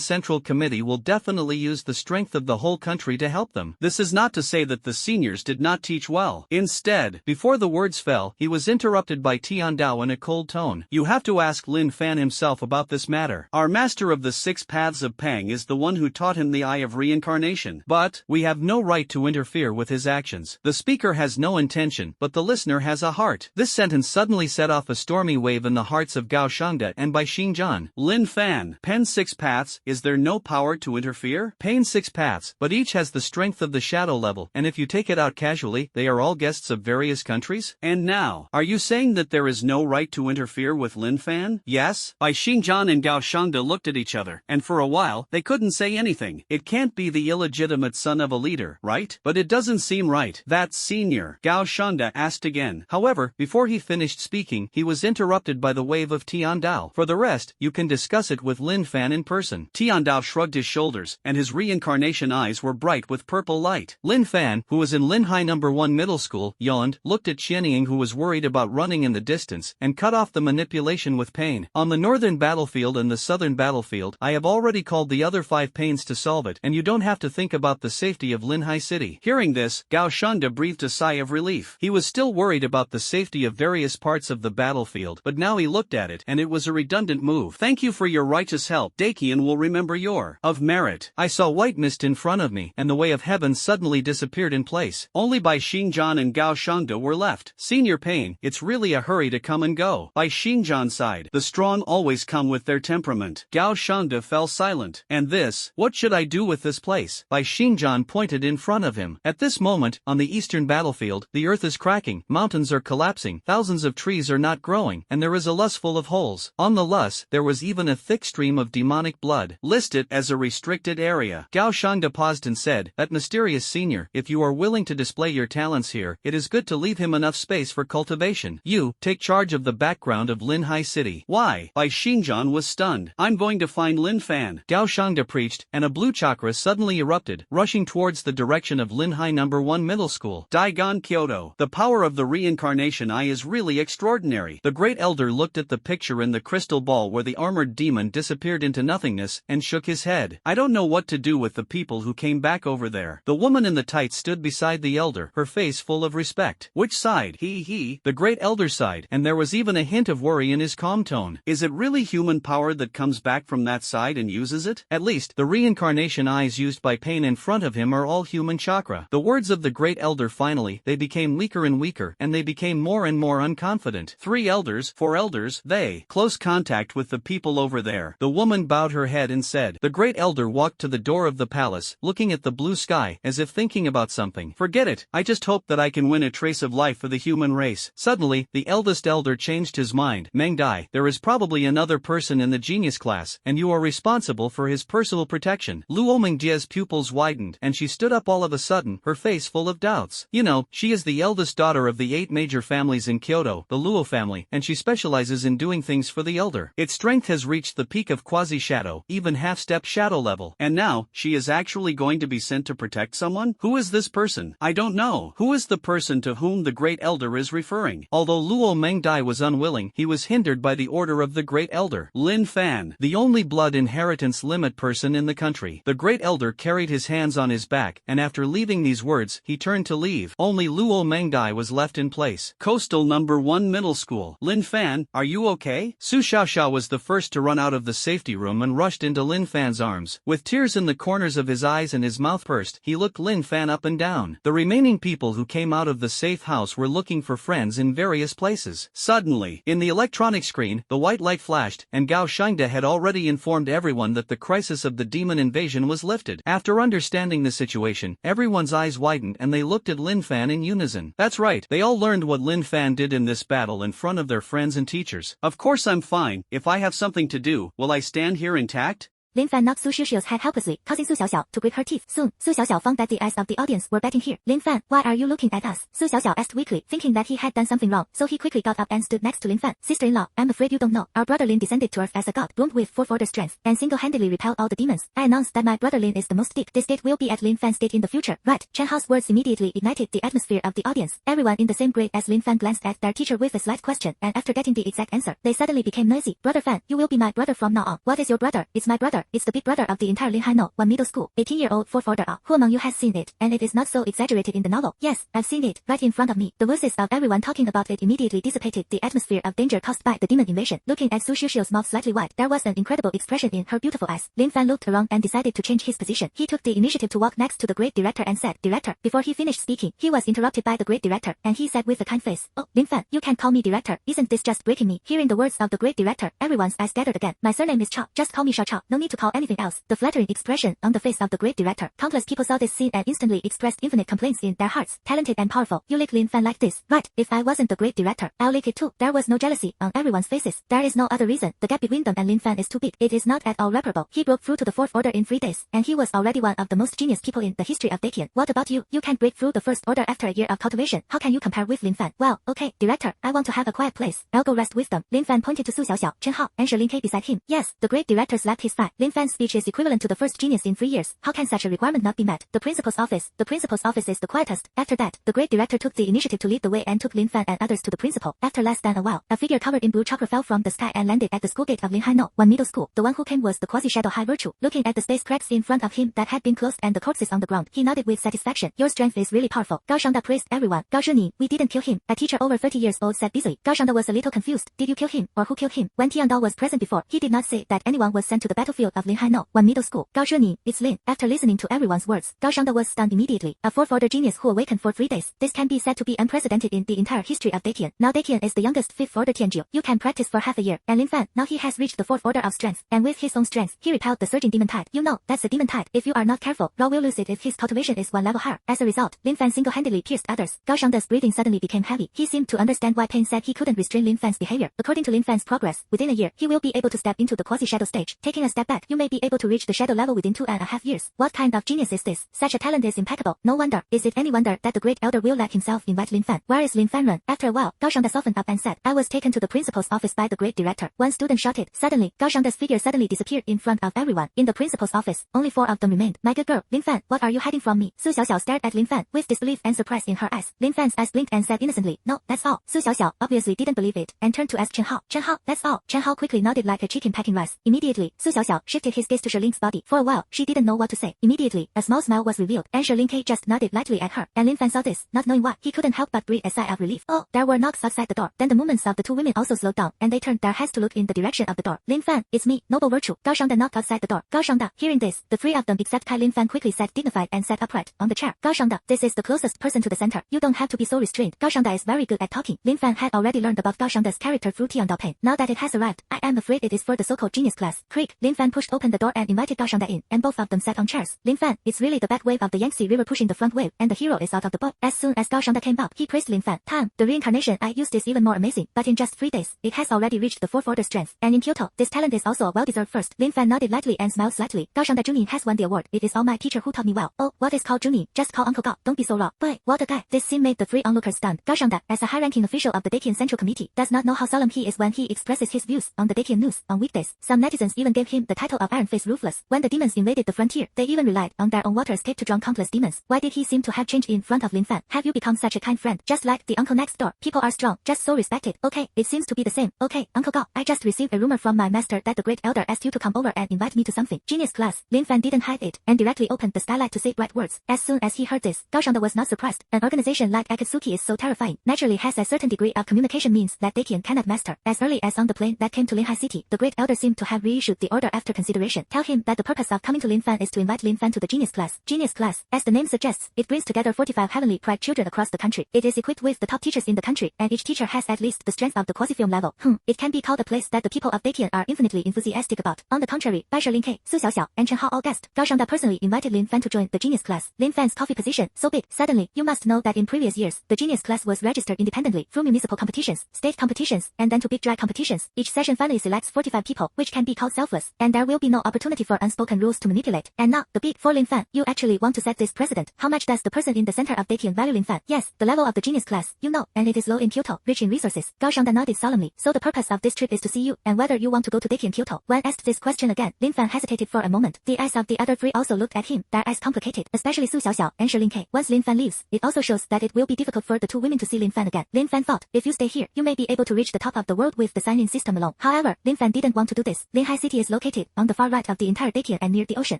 Central Committee will definitely use the strength of the whole country to help them. This is not to say that the seniors did not teach well. Instead, before the words fell, he was interrupted by Tian Dao in a cold tone. You have to ask Lin Fan himself about this matter. Our master of the six paths of Pang is the one who taught him the eye of reincarnation. But, we have no right to interfere with his actions. The speaker has no intention, but the listener has a heart. This sentence suddenly set off a stormy wave in the hearts of Gao Shangde and by Shingjan. Lin Fan, Payne six paths, is there no power to interfere? Payne six paths, but each has the strength of the shadow level, and if you take it out casually, they are all guests of various countries? And now, are you saying that there is no right to interfere with Lin Fan? Yes? By Shingjan and Gao Shangde looked at each other, and for a while, they couldn't say anything. It can't be the illegitimate son of a leader, right? But it doesn't seem right. That's senior, Gao Shangde asked again. However, before he finished speaking, he was interrupted by the wave of Tian Dao. For the rest, you can discuss it with Lin Fan in person. Tian Dao shrugged his shoulders, and his reincarnation eyes were bright with purple light. Lin Fan, who was in Linhai No. 1 middle school, yawned, looked at Qianying who was worried about running in the distance, and cut off the manipulation with Payne. On the northern battlefield and the southern battlefield, I have already called the other 5 Paynes to solve it, and you don't have to think about the safety of Linhai City. Hearing this, Gao Shangde breathed a sigh of relief. He was still worried about the safety of various parts of the battlefield, but now he looked at it, and it was a redundant move. Thank you for your righteous help. Dakian will remember your of merit. I saw white mist in front of me, and the way of heaven suddenly disappeared in place. Only by Shingjan and Gao Shangde were left. Senior Payne, it's really a hurry to come and go. By Shingjan's side, the strong always come with their temperament. Gao Shangde fell silent. And this, what should I do with this place? By Shingjan pointed in front of him. At this moment, on the eastern battlefield, the earth is cracking, mountains are collapsing, thousands of trees are not growing, and there is a loess full of holes. On the loess, there was even a thick stream of demonic blood. List it as a restricted area. Gao Shangde paused and said, that mysterious senior, if you are willing to display your talents here, it is good to leave him enough space for cultivation. You, take charge of the background of Linhai City. Why? By Shingjan was stunned. I'm going to find Lin Fan. Gao Shangde preached, and a blue chakra suddenly erupted, rushing towards the direction of Linhai No. 1 middle school. Daigon Kyoto. The power of the reincarnation eye is really extraordinary. The great elder looked at the picture in the crystal ball where the armored demon disappeared into nothingness, and shook his head. I don't know what to do with the people who came back over there. The woman in the tights stood beside the elder, her face full of respect. Which side? He, the great elder's side, and there was even a hint of worry in his calm tone. Is it really human power that comes back from that side and uses it? At least, the reincarnation eyes used by Payne in front of him are all human chakra. The words of the great elder finally, they became weaker and weaker, and they became more and more unconfident. 3 elders, 4 elders, they, close contact with the people over there. The woman bowed her head and said. The great elder walked to the door of the palace, looking at the blue sky, as if thinking about something. Forget it, I just hope that I can win a trace of life for the human race. Suddenly, the eldest elder changed his mind. Mangdai, there is probably another person in the genius class, and you are responsible for his personal protection. Luo Mingjia's pupils widened, and she stood up all of a sudden, her face full of doubts. You know, she is the eldest daughter of the 8 major families in Kyoto, the Luo family, and she specializes in doing things for the elder. Its strength has reached the peak of quasi-shadow, even half-step shadow level, and now, she is actually going to be sent to protect someone? Who is this person? I don't know. Who is the person to whom the great elder is referring? Although Luo Mangdai was unwilling, he was hindered by the order of the great elder. Lin Fan, the only blood inheritance limit person in the country. The great elder carried his hands on his back, and after leaving these words, he turned to leave. Only Luo Mangdai was left in place. Coastal No. 1 Middle School. Lin Fan, are you okay? Su Xiaoxia was the first to run out of the safety room and rushed into Lin Fan's arms. With tears in the corners of his eyes and his mouth pursed, he looked Lin Fan up and down. The remaining people who came out of the safe house were looking for friends in various places. Suddenly, in the electronic screen, the white light flashed, and Gao Shangde had already informed everyone that the crisis of the demon invasion was lifted. After understanding the situation, everyone's eyes widened and they looked at Lin Fan in unison. That's right, they all learned what Lin Fan did in this battle in front of their friends and teachers. Of course I'm fine. If I have something to do, will I stand here intact? Lin Fan knocked Su Xiuxiu's head helplessly, causing Su Xiaoxiao to grit her teeth. Soon, Su Xiaoxiao found that the eyes of the audience were betting here. Lin Fan, why are you looking at us? Su Xiaoxiao asked weakly, thinking that he had done something wrong, so he quickly got up and stood next to Lin Fan. Sister-in-law, I'm afraid you don't know. Our brother Lin descended to earth as a god, bloomed with fourth order strength, and single-handedly repelled all the demons. I announced that my brother Lin is the most deep. This gate will be at Lin Fan's gate in the future. Right. Chen Hao's words immediately ignited the atmosphere of the audience. Everyone in the same grade as Lin Fan glanced at their teacher with a slight question, and after getting the exact answer, they suddenly became noisy. Brother Fan, you will be my brother from now on. What is your brother? It's my brother. It's the big brother of the entire Linhai One middle school. 18-year-old fourth order. Who among you has seen it? And it is not so exaggerated in the novel. Yes, I've seen it, right in front of me. The voices of everyone talking about it immediately dissipated the atmosphere of danger caused by the demon invasion. Looking at Su Xiuxiu's mouth slightly wide, there was an incredible expression in her beautiful eyes. Lin Fan looked around and decided to change his position. He took the initiative to walk next to the great director and said, Director. Before he finished speaking, he was interrupted by the great director, and he said with a kind face, Oh, Lin Fan, you can call me director. Isn't this just breaking me? Hearing the words of the great director, everyone's eyes gathered again. My surname is Chao. Just call me Shao Chao. No need to call anything else. The flattering expression on the face of the great director. Countless people saw this scene and instantly expressed infinite complaints in their hearts. Talented and powerful. You lick Lin Fan like this. Right. If I wasn't the great director, I'll lick it too. There was no jealousy on everyone's faces. There is no other reason. The gap between them and Lin Fan is too big. It is not at all reparable. He broke through to the fourth order in 3 days, and he was already one of the most genius people in the history of Dakian. What about you? You can't break through the first order after a year of cultivation. How can you compare with Lin Fan? Well, okay, director, I want to have a quiet place. I'll go rest with them. Lin Fan pointed to Su Xiaoxiao, Chen Hao, and Lin K beside him. Yes, the great director slapped his thigh. Lin Fan's speech is equivalent to the first genius in 3 years. How can such a requirement not be met? The principal's office. The principal's office is the quietest. After that, the great director took the initiative to lead the way and took Lin Fan and others to the principal. After less than a while, a figure covered in blue chakra fell from the sky and landed at the school gate of Linhai One middle school. The one who came was the quasi-shadow high virtue. Looking at the space cracks in front of him that had been closed and the corpses on the ground, he nodded with satisfaction. Your strength is really powerful. Gao Shangda praised everyone. Gao Zhinin, we didn't kill him. A teacher over 30 years old said busily. Gao Shangda was a little confused. Did you kill him, or who killed him? When Tiandao was present before, he did not say that anyone was sent to the battlefield of Linhai One middle school. Gao Zhinin, it's Lin. After listening to everyone's words, Gao Shangda was stunned immediately. A fourth order genius who awakened for 3 days. This can be said to be unprecedented in the entire history of Dakian. Now Dakian is the youngest fifth order Tianjiu. You can practice for half a year. And Lin Fan, now he has reached the fourth order of strength, and with his own strength, he repelled the surging demon tide. You know, that's a demon tide. If you are not careful, Raw will lose it if his cultivation is one level higher. As a result, Lin Fan single-handedly pierced others. Gao Shangda's breathing suddenly became heavy. He seemed to understand why Payne said he couldn't restrain Lin Fan's behavior. According to Lin Fan's progress, within a year, he will be able to step into the quasi-shadow stage. Taking a step back, you may be able to reach the shadow level within 2.5 years. What kind of genius is this? Such a talent is impeccable. No wonder. Is it any wonder that the great elder will let himself invite Lin Fan? Where is Lin Fan run? After a while, Gao Shangda softened up and said, I was taken to the principal's office by the great director. One student shouted. Suddenly, Gao Shangda's figure suddenly disappeared in front of everyone. In the principal's office, only 4 of them remained. My good girl, Lin Fan, what are you hiding from me? Su Xiaoxiao stared at Lin Fan with disbelief and surprise in her eyes. Lin Fan's eyes blinked and said innocently, No, that's all. Su Xiaoxiao obviously didn't believe it and turned to ask Chen Hao. Chen Hao, that's all. Chen Hao quickly nodded like a chicken packing rice. Immediately, Su Xiaoxiao shifted his gaze to Ling's body. For a while, she didn't know what to say. Immediately, a small smile was revealed, and Lin K just nodded lightly at her. And Lin Fan saw this, not knowing why. He couldn't help but breathe a sigh of relief. Oh, there were knocks outside the door. Then the movements of the 2 women also slowed down, and they turned their heads to look in the direction of the door. Lin Fan, it's me, noble virtue. Gao Shangda knocked outside the door. Gao Shangda, hearing this, the 3 of them except Kai Lin Fan quickly sat dignified and sat upright on the chair. Gao Shangda, this is the closest person to the center. You don't have to be so restrained. Gao Shangda is very good at talking. Lin Fan had already learned about Gao Shangda's character through Tiandao Payne. Now that it has arrived, I am afraid it is for the so-called genius class. Creak. Lin Fan pushed open the door and invited Gao Shangda in, and both of them sat on chairs. Lin Fan, it's really the back wave of the Yangtze River pushing the front wave, and the hero is out of the boat. As soon as Gao Shangda came up, he praised Lin Fan. The reincarnation I used is even more amazing, but in just 3 days, it has already reached the fourth order strength. And in Kyoto, this talent is also a well-deserved first. Lin Fan nodded lightly and smiled slightly. Gao Shangda Junin has won the award. It is all my teacher who taught me well. Oh, what is called Junin? Just call Uncle Gao. Don't be so raw. Boy, what a guy. This scene made the 3 onlookers stunned. Gao Shangda, as a high-ranking official of the Dakian Central Committee, does not know how solemn he is when he expresses his views on the Dakian news on weekdays. Some netizens even gave him the title of Iron Face Ruthless. When the demons invaded the frontier, they even relied on their own water escape to drown countless demons. Why did he seem to have changed in front of Lin Fan? Have you become such a kind friend? Just like the uncle next door. People are strong, just so respected. Okay, it seems to be the same. Okay, Uncle Gao, I just received a rumor from my master that the great elder asked you to come over and invite me to something. Genius class. Lin Fan didn't hide it, and directly opened the skylight to say bright words. As soon as he heard this, Gao Shangda was not surprised. An organization like Akatsuki is so terrifying. Naturally has a certain degree of communication means that Dakian cannot master. As early as on the plane that came to Linhai City, the great elder seemed to have reissued the order after consideration. Tell him that the purpose of coming to Lin Fan is to invite Lin Fan to the genius class. Genius class, as the name suggests, it brings together 45 heavenly pride children across the country. It is equipped with the top teachers in the country, and each teacher has at least the strength of the quasi-film level. It can be called a place that the people of Dakian are infinitely enthusiastic about. On the contrary, Bai Lin K, Su Xiaoxiao, and Chen Hao all guessed. Gao Shangda personally invited Lin Fan to join the genius class. Lin Fan's coffee position, so big. Suddenly, you must know that in previous years, the genius class was registered independently through municipal competitions, state competitions, and then to big drag competitions. Each session finally selects 45 people, which can be called selfless, and there there will be no opportunity for unspoken rules to manipulate. And now, the big for Lin Fan, you actually want to set this precedent. How much does the person in the center of Dakian value Lin Fan? Yes, the level of the genius class, you know, and it is low in Kyoto, rich in resources. Gao Shangda nodded solemnly. So the purpose of this trip is to see you, and whether you want to go to Dakian Kyoto. When asked this question again, Lin Fan hesitated for a moment. The eyes of the other three also looked at him, their eyes complicated, especially Su Xiaoxiao and Shi Kekkei. Once Lin Fan leaves, it also shows that it will be difficult for the two women to see Lin Fan again. Lin Fan thought, if you stay here, you may be able to reach the top of the world with the sign-in system alone. However, Lin Fan didn't want to do this. Linhai City is located on the far right of the entire Dakian and near the ocean.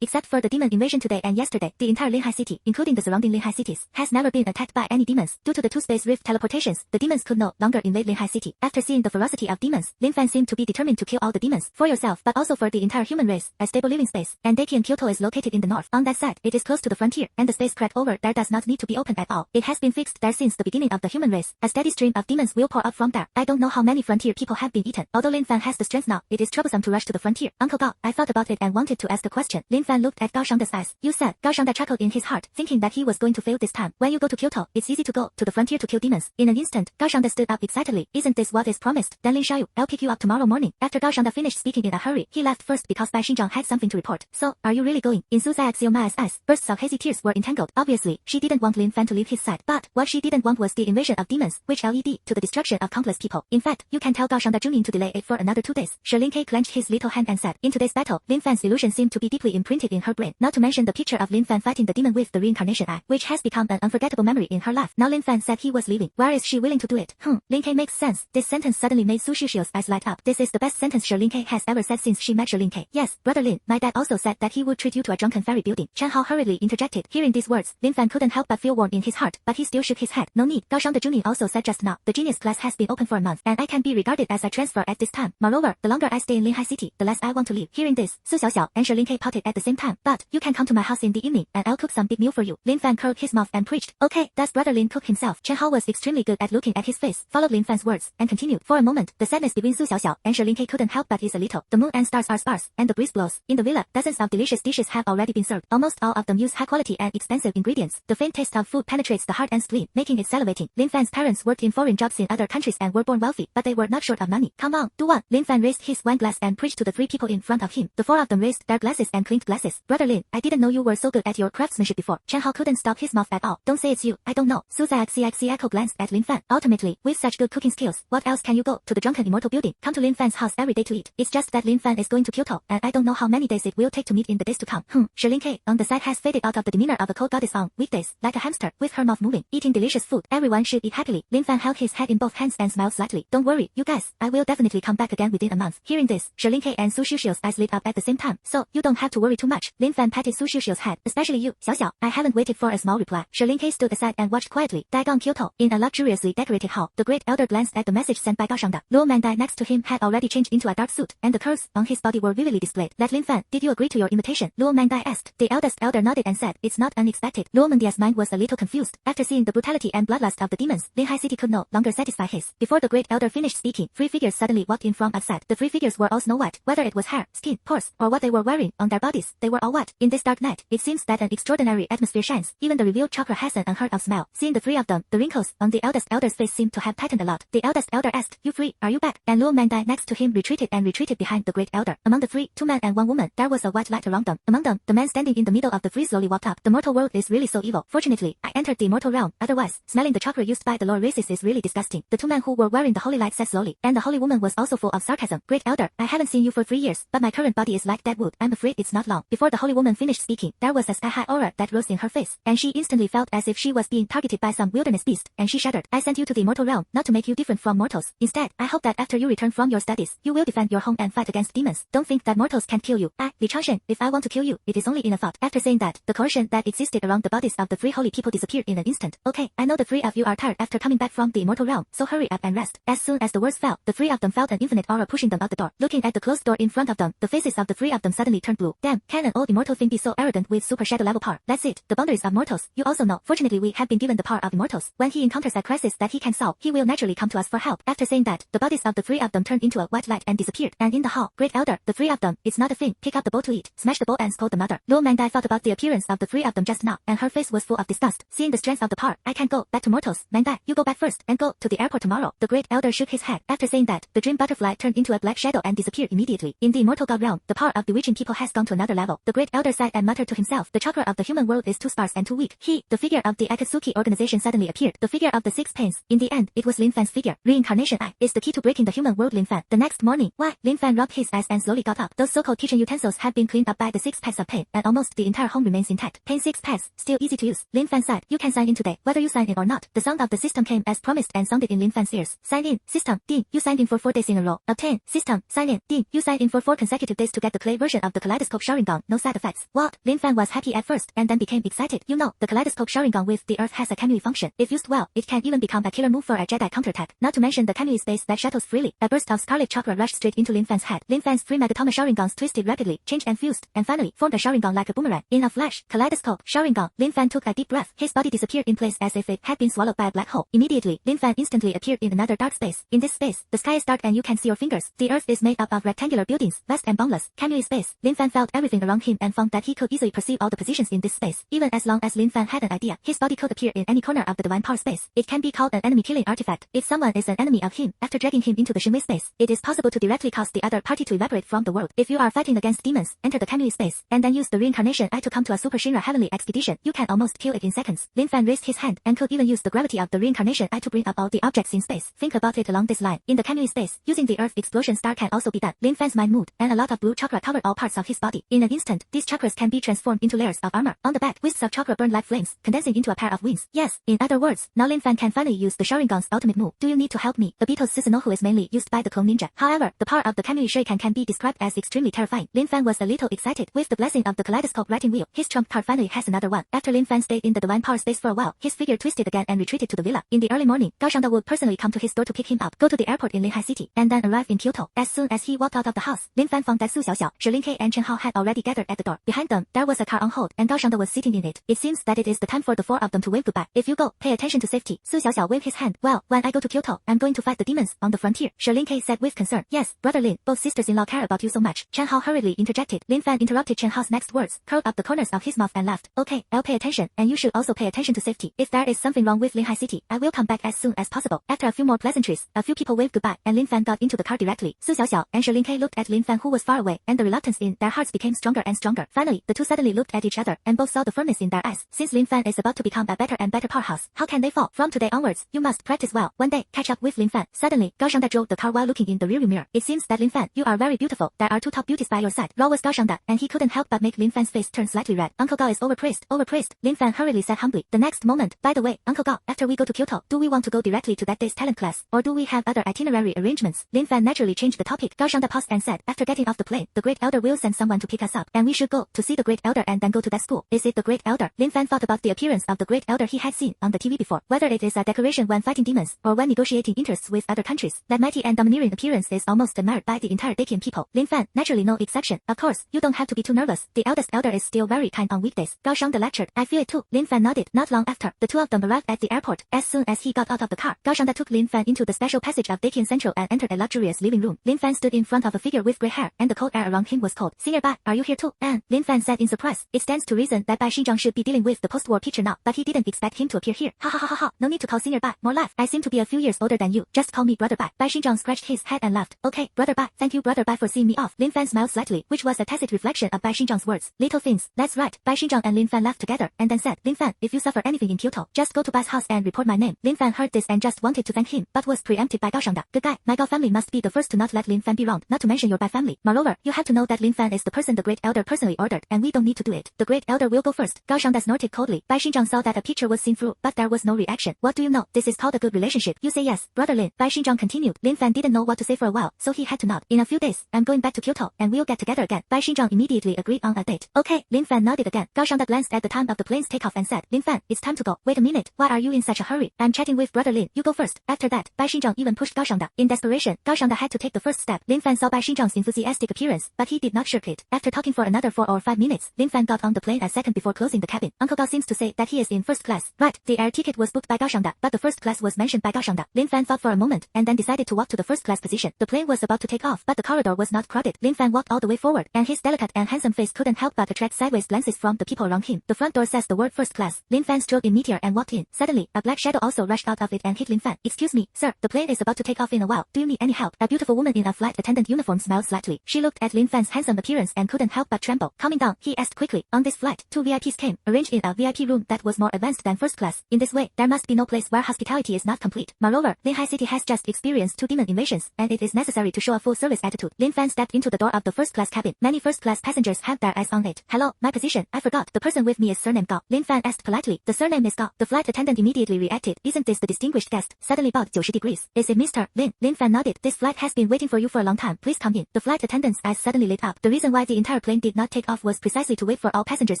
Except for the demon invasion today and yesterday, the entire Linhai City, including the surrounding Linhai cities, has never been attacked by any demons. Due to the two space rift teleportations, the demons could no longer invade Linhai City. After seeing the ferocity of demons, Lin Fan seemed to be determined to kill all the demons, for yourself but also for the entire human race, a stable living space. And Dakian Kyoto is located in the north. On that side, it is close to the frontier, and the space crack over there does not need to be opened at all. It has been fixed there since the beginning of the human race. A steady stream of demons will pour out from there. I don't know how many frontier people have been eaten. Although Lin Fan has the strength now, it is troublesome to rush to the frontier. Uncle Gao, I thought about it and wanted to ask a question. Lin Fan looked at Gao Shangda's eyes. You said. Gao Shangda chuckled in his heart, thinking that he was going to fail this time. When you go to Kyoto, it's easy to go to the frontier to kill demons. In an instant, Gao Shangda stood up excitedly. Isn't this what is promised? Then Lin Xiaoyu, I'll pick you up tomorrow morning. After Gao Shangda finished speaking in a hurry, he left first because Bai Xinjiang had something to report. So, are you really going? In Su Xiaoxiao's eyes, bursts of hazy tears were entangled. Obviously, she didn't want Lin Fan to leave his side. But what she didn't want was the invasion of demons, which led to the destruction of countless people. In fact, you can tell Gao Shangda Junin to delay it for another 2 days. Shi Kekkei clenched his little hand and said, in today's battle, Lin Fan's illusion seemed to be deeply imprinted in her brain. Not to mention the picture of Lin Fan fighting the demon with the reincarnation eye, which has become an unforgettable memory in her life. Now Lin Fan said he was leaving. Where is she willing to do it? Lin Kekkei makes sense. This sentence suddenly made Su Shishio's eyes light up. This is the best sentence Shi Kekkei has ever said since she met Shi Kekkei. Yes, brother Lin, my dad also said that he would treat you to a drunken fairy building. Chen Hao hurriedly interjected. Hearing these words, Lin Fan couldn't help but feel warm in his heart, but he still shook his head. No need. Gao Shangda Junin also said just now, the genius class has been open for a month, and I can be regarded as a transfer at this time. Moreover, the longer I stay in Linhai City, the less I want to leave. Hearing this, Su Xiaoxiao and Shi Kekkei pouted at the same time. But you can come to my house in the evening, and I'll cook some big meal for you. Lin Fan curled his mouth and preached. Okay, does brother Lin cook himself? Chen Hao was extremely good at looking at his face, followed Lin Fan's words, and continued. For a moment, the sadness between Su Xiaoxiao and Shi Kekkei couldn't help but ease a little. The moon and stars are sparse, and the breeze blows. In the villa, dozens of delicious dishes have already been served. Almost all of them use high quality and expensive ingredients. The faint taste of food penetrates the heart and spleen, making it salivating. Lin Fan's parents worked in foreign jobs in other countries and were born wealthy, but they were not short of money. Come on, do one. Lin Fan raised his wine glass and preached to the 3 people in front of him. The 4 of them raised their glasses and clinked glasses. Brother Lin, I didn't know you were so good at your craftsmanship before. Chen Hao couldn't stop his mouth at all. Don't say it's you. I don't know. Su Xiaoxiao glanced at Lin Fan. Ultimately, with such good cooking skills, what else can you go to the drunken immortal building? Come to Lin Fan's house every day to eat. It's just that Lin Fan is going to Kyoto, and I don't know how many days it will take to meet in the days to come. Shi Kekkei on the side has faded out of the demeanor of a cold goddess on weekdays, like a hamster, with her mouth moving, eating delicious food. Everyone should eat happily. Lin Fan held his head in both hands and smiled slightly. Don't worry, you guys. I will definitely come back again within a month. Hearing this, Shi Kekkei and Su Shishio's eyes lit up at the same time. So, you don't have to worry too much. Lin Fan patted Su Shishio's head. Especially you, Xiaoxiao. I haven't waited for a small reply. Shi Kekkei stood aside and watched quietly. Dagon Kyoto. In a luxuriously decorated hall, the great elder glanced at the message sent by Gao Shangda. Mangdai next to him had already changed into a dark suit, and the curves on his body were vividly displayed. Let Lin Fan, did you agree to your invitation? Mangdai asked. The eldest elder nodded and said, it's not unexpected. Mangdai's mind was a little confused. After seeing the brutality and bloodlust of the demons, Linhai City could no longer satisfy his. Before the great elder finished speaking, 3 figures suddenly walked in from outside. The 3 figures were all snow white, whether it was hair, skin, pores, or what they were wearing on their bodies, they were all white. In this dark night, it seems that an extraordinary atmosphere shines. Even the revealed chakra has an unheard of smell. Seeing the 3 of them, the wrinkles on the eldest elder's face seemed to have tightened a lot. The eldest elder asked, you 3, are you back? And Mangdai next to him retreated behind the great elder. Among the 3, 2 men and 1 woman, there was a white light around them. Among them, the man standing in the middle of the 3 slowly walked up. The mortal world is really so evil. Fortunately, I entered the Immortal Realm. Otherwise, smelling the chakra used by the lower races is really disgusting. The 2 men who were wearing the holy light said slowly, and the holy woman was also full of sarcasm. Great elder, I haven't seen you for 3 years, but my current body is like dead wood. I'm afraid it's not long. Before the holy woman finished speaking, there was a sky-high aura that rose in her face, and she instantly felt as if she was being targeted by some wilderness beast, and she shuddered. I sent you to the Immortal Realm, not to make you different from mortals. Instead, I hope that after you return from your studies, you will defend your home and fight against demons. Don't think that mortals can kill you. Li Changshen, if I want to kill you, it is only in a thought. After saying that, the coercion that existed around the bodies of the 3 holy people disappeared in an instant. Okay, I know the 3 of you are tired after coming back from the Immortal Realm, so hurry up and rest. As soon as the words fell, the 3 of them felt an infinite aura pushing them out the door. Looking at the closed door in front of them, the faces of the 3 of them suddenly turned blue. Damn, can an old immortal thing be so arrogant with super shadow level power? That's it, the boundaries of mortals. You also know, fortunately we have been given the power of immortals. When he encounters a crisis that he can solve, he will naturally come to us for help. After saying that, the bodies of the 3 of them turned into a white light and disappeared. And in the hall, great elder, the 3 of them, it's not a thing. Pick up the bowl to eat, smash the bowl and scold the mother. Mangdai thought about the appearance of the 3 of them just now, and her face was full of disgust. Seeing the strength of the power, I can't go back to mortals. Mangdai, you go back first, and go to the airport tomorrow. The great elder shook his head. After saying that, the dream butterfly turned into a black shadow and disappeared immediately. In the Immortal God realm, the power of bewitching people has gone to another level. The great elder sighed and muttered to himself, the chakra of the human world is too sparse and too weak. The figure of the Akatsuki organization suddenly appeared. The figure of the 6 pains. In the end, it was Lin Fan's figure. Reincarnation is the key to breaking the human world. Lin Fan. The next morning, Lin Fan rubbed his eyes and slowly got up. Those so-called kitchen utensils had been cleaned up by the 6 paths of Payne, and almost the entire home remains intact. Payne 6 paths, still easy to use. Lin Fan sighed. You can sign in today, whether you sign in or not. The sound of the system came as promised and sounded in Lin Fan's ears. Sign in, system, ding, you signed in for 4 days in a row. Obtain, system, sign in, ding, you signed in for 4 consecutive days to get the clay version of the kaleidoscope Sharingan, no side effects. What? Lin Fan was happy at first, and then became excited. You know, the kaleidoscope Sharingan with the earth has a kamui function. If used well, it can even become a killer move for a Jedi counterattack. Not to mention the kamui space that shuttles freely. A burst of scarlet chakra rushed straight into Lin Fan's head. Lin Fan's 3 Megatama Sharingans twisted rapidly, changed and fused, and finally formed a Sharingan like a boomerang. In a flash, kaleidoscope, Sharingan. Lin Fan took a deep breath. His body disappeared in place as if it had been swallowed by a black hole. Immediately, Lin Fan instantly appeared in another dark space. In this space, the sky is dark and you can see your fingers. The earth is made up of rectangular buildings, vast and boundless. Kamui space. Lin Fan felt everything around him and found that he could easily perceive all the positions in this space. Even as long as Lin Fan had an idea, his body could appear in any corner of the divine power space. It can be called an enemy-killing artifact. If someone is an enemy of him, after dragging him into the Shinwei space, it is possible to directly cause the other party to evaporate from the world. If you are fighting against demons, enter the Kamui space, and then use the reincarnation eye to come to a super Shinra heavenly expedition. You can almost kill it in seconds. Lin Fan raised his hand and could even use the gravity of the reincarnation eye to bring up all the objects in space. Think about it along this line. In the Kamui space, using the earth explosion star can also be done. Lin Fan's mind moved, and a lot of blue chakra covered all parts of his body. In an instant, these chakras can be transformed into layers of armor. On the back, wisps of chakra burn like flames, condensing into a pair of wings. Yes, in other words, now Lin Fan can finally use the Sharingan's ultimate move. Do you need to help me? The Beatles Susanoo is mainly used by the clone ninja. However, the power of the Kamui Shuriken can be described as extremely terrifying. Lin Fan was a little excited. With the blessing of the kaleidoscope writing wheel, his trump card finally has another one. After Lin Fan stayed in the divine power space for a while, his figure twisted again and retreated to the villa. In the early morning, Gao Shangda would personally come to his door to pick him up, go to the airport in Linhai City, and then arrive in Kyoto. As soon as he walked out of the house, Lin Fan found that Su Xiaoxiao, Shi Linkai and Chen Hao had already gathered at the door. Behind them, there was a car on hold, and Gao Shangda was sitting in it. It seems that it is the time for the 4 of them to wave goodbye. If you go, pay attention to safety. Su Xiaoxiao waved his hand. Well, when I go to Kyoto, I'm going to fight the demons on the frontier. Shi Linkai said with concern. Yes, brother Lin, both sisters-in-law care about you so much. Chen Hao hurriedly interjected. Lin Fan interrupted Chen Hao's next words, curled up the corners of his mouth and laughed. Okay, I'll pay attention, and you should also pay attention to safety. If there is something wrong with Linhai City, I will come back as soon as possible. After a few more pleasantries, a few people waved goodbye, and Lin Fan got into the car directly. Su Xiaoxiao and Shi Linkai looked at Lin Fan who was far away, and the reluctance in their hearts became stronger and stronger. Finally, the two suddenly looked at each other, and both saw the firmness in their eyes. Since Lin Fan is about to become a better and better powerhouse, how can they fall? From today onwards, you must practice well. One day, catch up with Lin Fan. Suddenly, Gao Shangda drove the car while looking in the rearview mirror. It seems that Lin Fan, you are very beautiful. There are 2 top beauties by your side. Raw was Gao Shangda, and he couldn't help but make Lin Fan's face turn slightly red. Uncle Gao is overpraised. Overpraised. Lin Fan hurriedly said humbly. The next moment, by the way, Uncle Gao, after we go to Kyoto, do we want to go directly to that day's talent class, or do we have other itinerary arrangements? Lin Fan naturally changed the topic. Gao Shangda paused and said, after getting off the plane, the Great Elder will send someone to pick us up, and we should go to see the Great Elder and then go to that school. Is it the Great Elder? Lin Fan thought about the appearance of the Great Elder he had seen on the TV before, whether it is a decoration when fighting demons, or when negotiating interests with other countries. That mighty and domineering appearance is almost admired by the entire Dacian people. Lin Fan, naturally no exception. Of course, you don't have to be too nervous. The eldest elder is still very kind on weekdays. Gao Shangda lectured. I feel it too. Lin Fan nodded. Not long after, the 2 of them arrived at the airport. As soon as he got out of the car, Gao Shangda took Lin Fan into the special passage of Dacian Central and entered a luxurious living room. Lin Fan stood in front of a figure with gray hair, and the cold air around him was cold. Senior Bai, are you here too? And Lin Fan said in surprise. It stands to reason that Bai Xinjiang should be dealing with the post-war picture now, but he didn't expect him to appear here. Ha ha ha ha ha. No need to call Senior Bai. More life. I seem to be a few years older than you. Just call me Brother Bai. Bai Xinjiang scratched his head and laughed. Okay, Brother Bai. Thank you Brother Bai for seeing me off. Lin Fan smiled slightly, which was a tacit reflection of Bai Xinjiang's words. Little things. That's right. Bai Xinjiang and Lin Fan laughed together, and then said, Lin Fan, if you suffer anything in Kyoto, just go to Bai's house and report my name. Lin Fan heard this and just wanted to thank him, but was preempted by Gao Shangda. Good guy. My Gao family must be the first to not let Lin Fan be wronged, not to mention your Bai family. Moreover, you have to know that Lin Fan is the person the Great Elder personally ordered, and we don't need to do it. The Great Elder will go first. Gao Shangda snorted coldly. Bai Xinjiang saw that a picture was seen through, but there was no reaction. What do you know? This is called a good relationship. You say yes, Brother Lin. Bai Xinjiang continued. Lin Fan didn't know what to say for a while, so he had to nod. In a few days, I'm going back to Kyoto, and we'll get together again. Bai Xinjiang immediately agreed on a date. Okay, Lin Fan nodded again. Gao Shangda glanced at the time of the plane's takeoff and said, Lin Fan, it's time to go. Wait a minute, why are you in such a hurry? I'm chatting with Brother Lin. You go first. After that, Bai Xinjiang even pushed Gao Shangda. In desperation, Gao Shangda had to take the first step. Lin Fan saw Bai Xinjiang's enthusiastic appearance, but he did not shirk it. After talking for another 4 or 5 minutes, Lin Fan got on the plane a second before closing the cabin. Uncle Gao seems to say that he is in first class. Right, the air ticket was booked by Gao Shangda, but the first class was mentioned by Gao Shangda. Lin Fan thought for a moment, and then decided to walk to the first class position. The plane was about to take off, but the corridor was not crowded. Lin Fan walked all the way forward, and his delicate and handsome face couldn't help but attract sideways glances from the people around him. The front door says the word first class. Lin Fan strode in meteor and walked in. Suddenly, a black shadow also rushed out of it and hit Lin Fan. Excuse me, sir, the plane is about to take off in a while. Do you need any help? A beautiful woman in a flight attendant uniform smiled slightly. immediately. She looked at Lin Fan's handsome appearance and couldn't help but tremble. Calming down, he asked quickly. On this flight, 2 VIPs came, arranged in a VIP room that was more advanced than first class. In this way, there must be no place where hospitality is not complete. Moreover, Linhai City has just experienced 2 demon invasions, and it is necessary to show a full service attitude. Lin Fan stepped into the door of the first class cabin. Many first class passengers have their eyes on it. Hello, my position. I forgot. The person with me is surname Gao. Lin Fan asked politely. The surname is Gao. The flight attendant immediately reacted. Isn't this the distinguished guest? Suddenly bowed 90 degrees. Is it Mr. Lin? Lin Fan nodded. This flight has been waiting for you for a long time. Please come in. The flight attendant's eyes suddenly lit up. The reason why the entire plane did not take off was precisely to wait for all passengers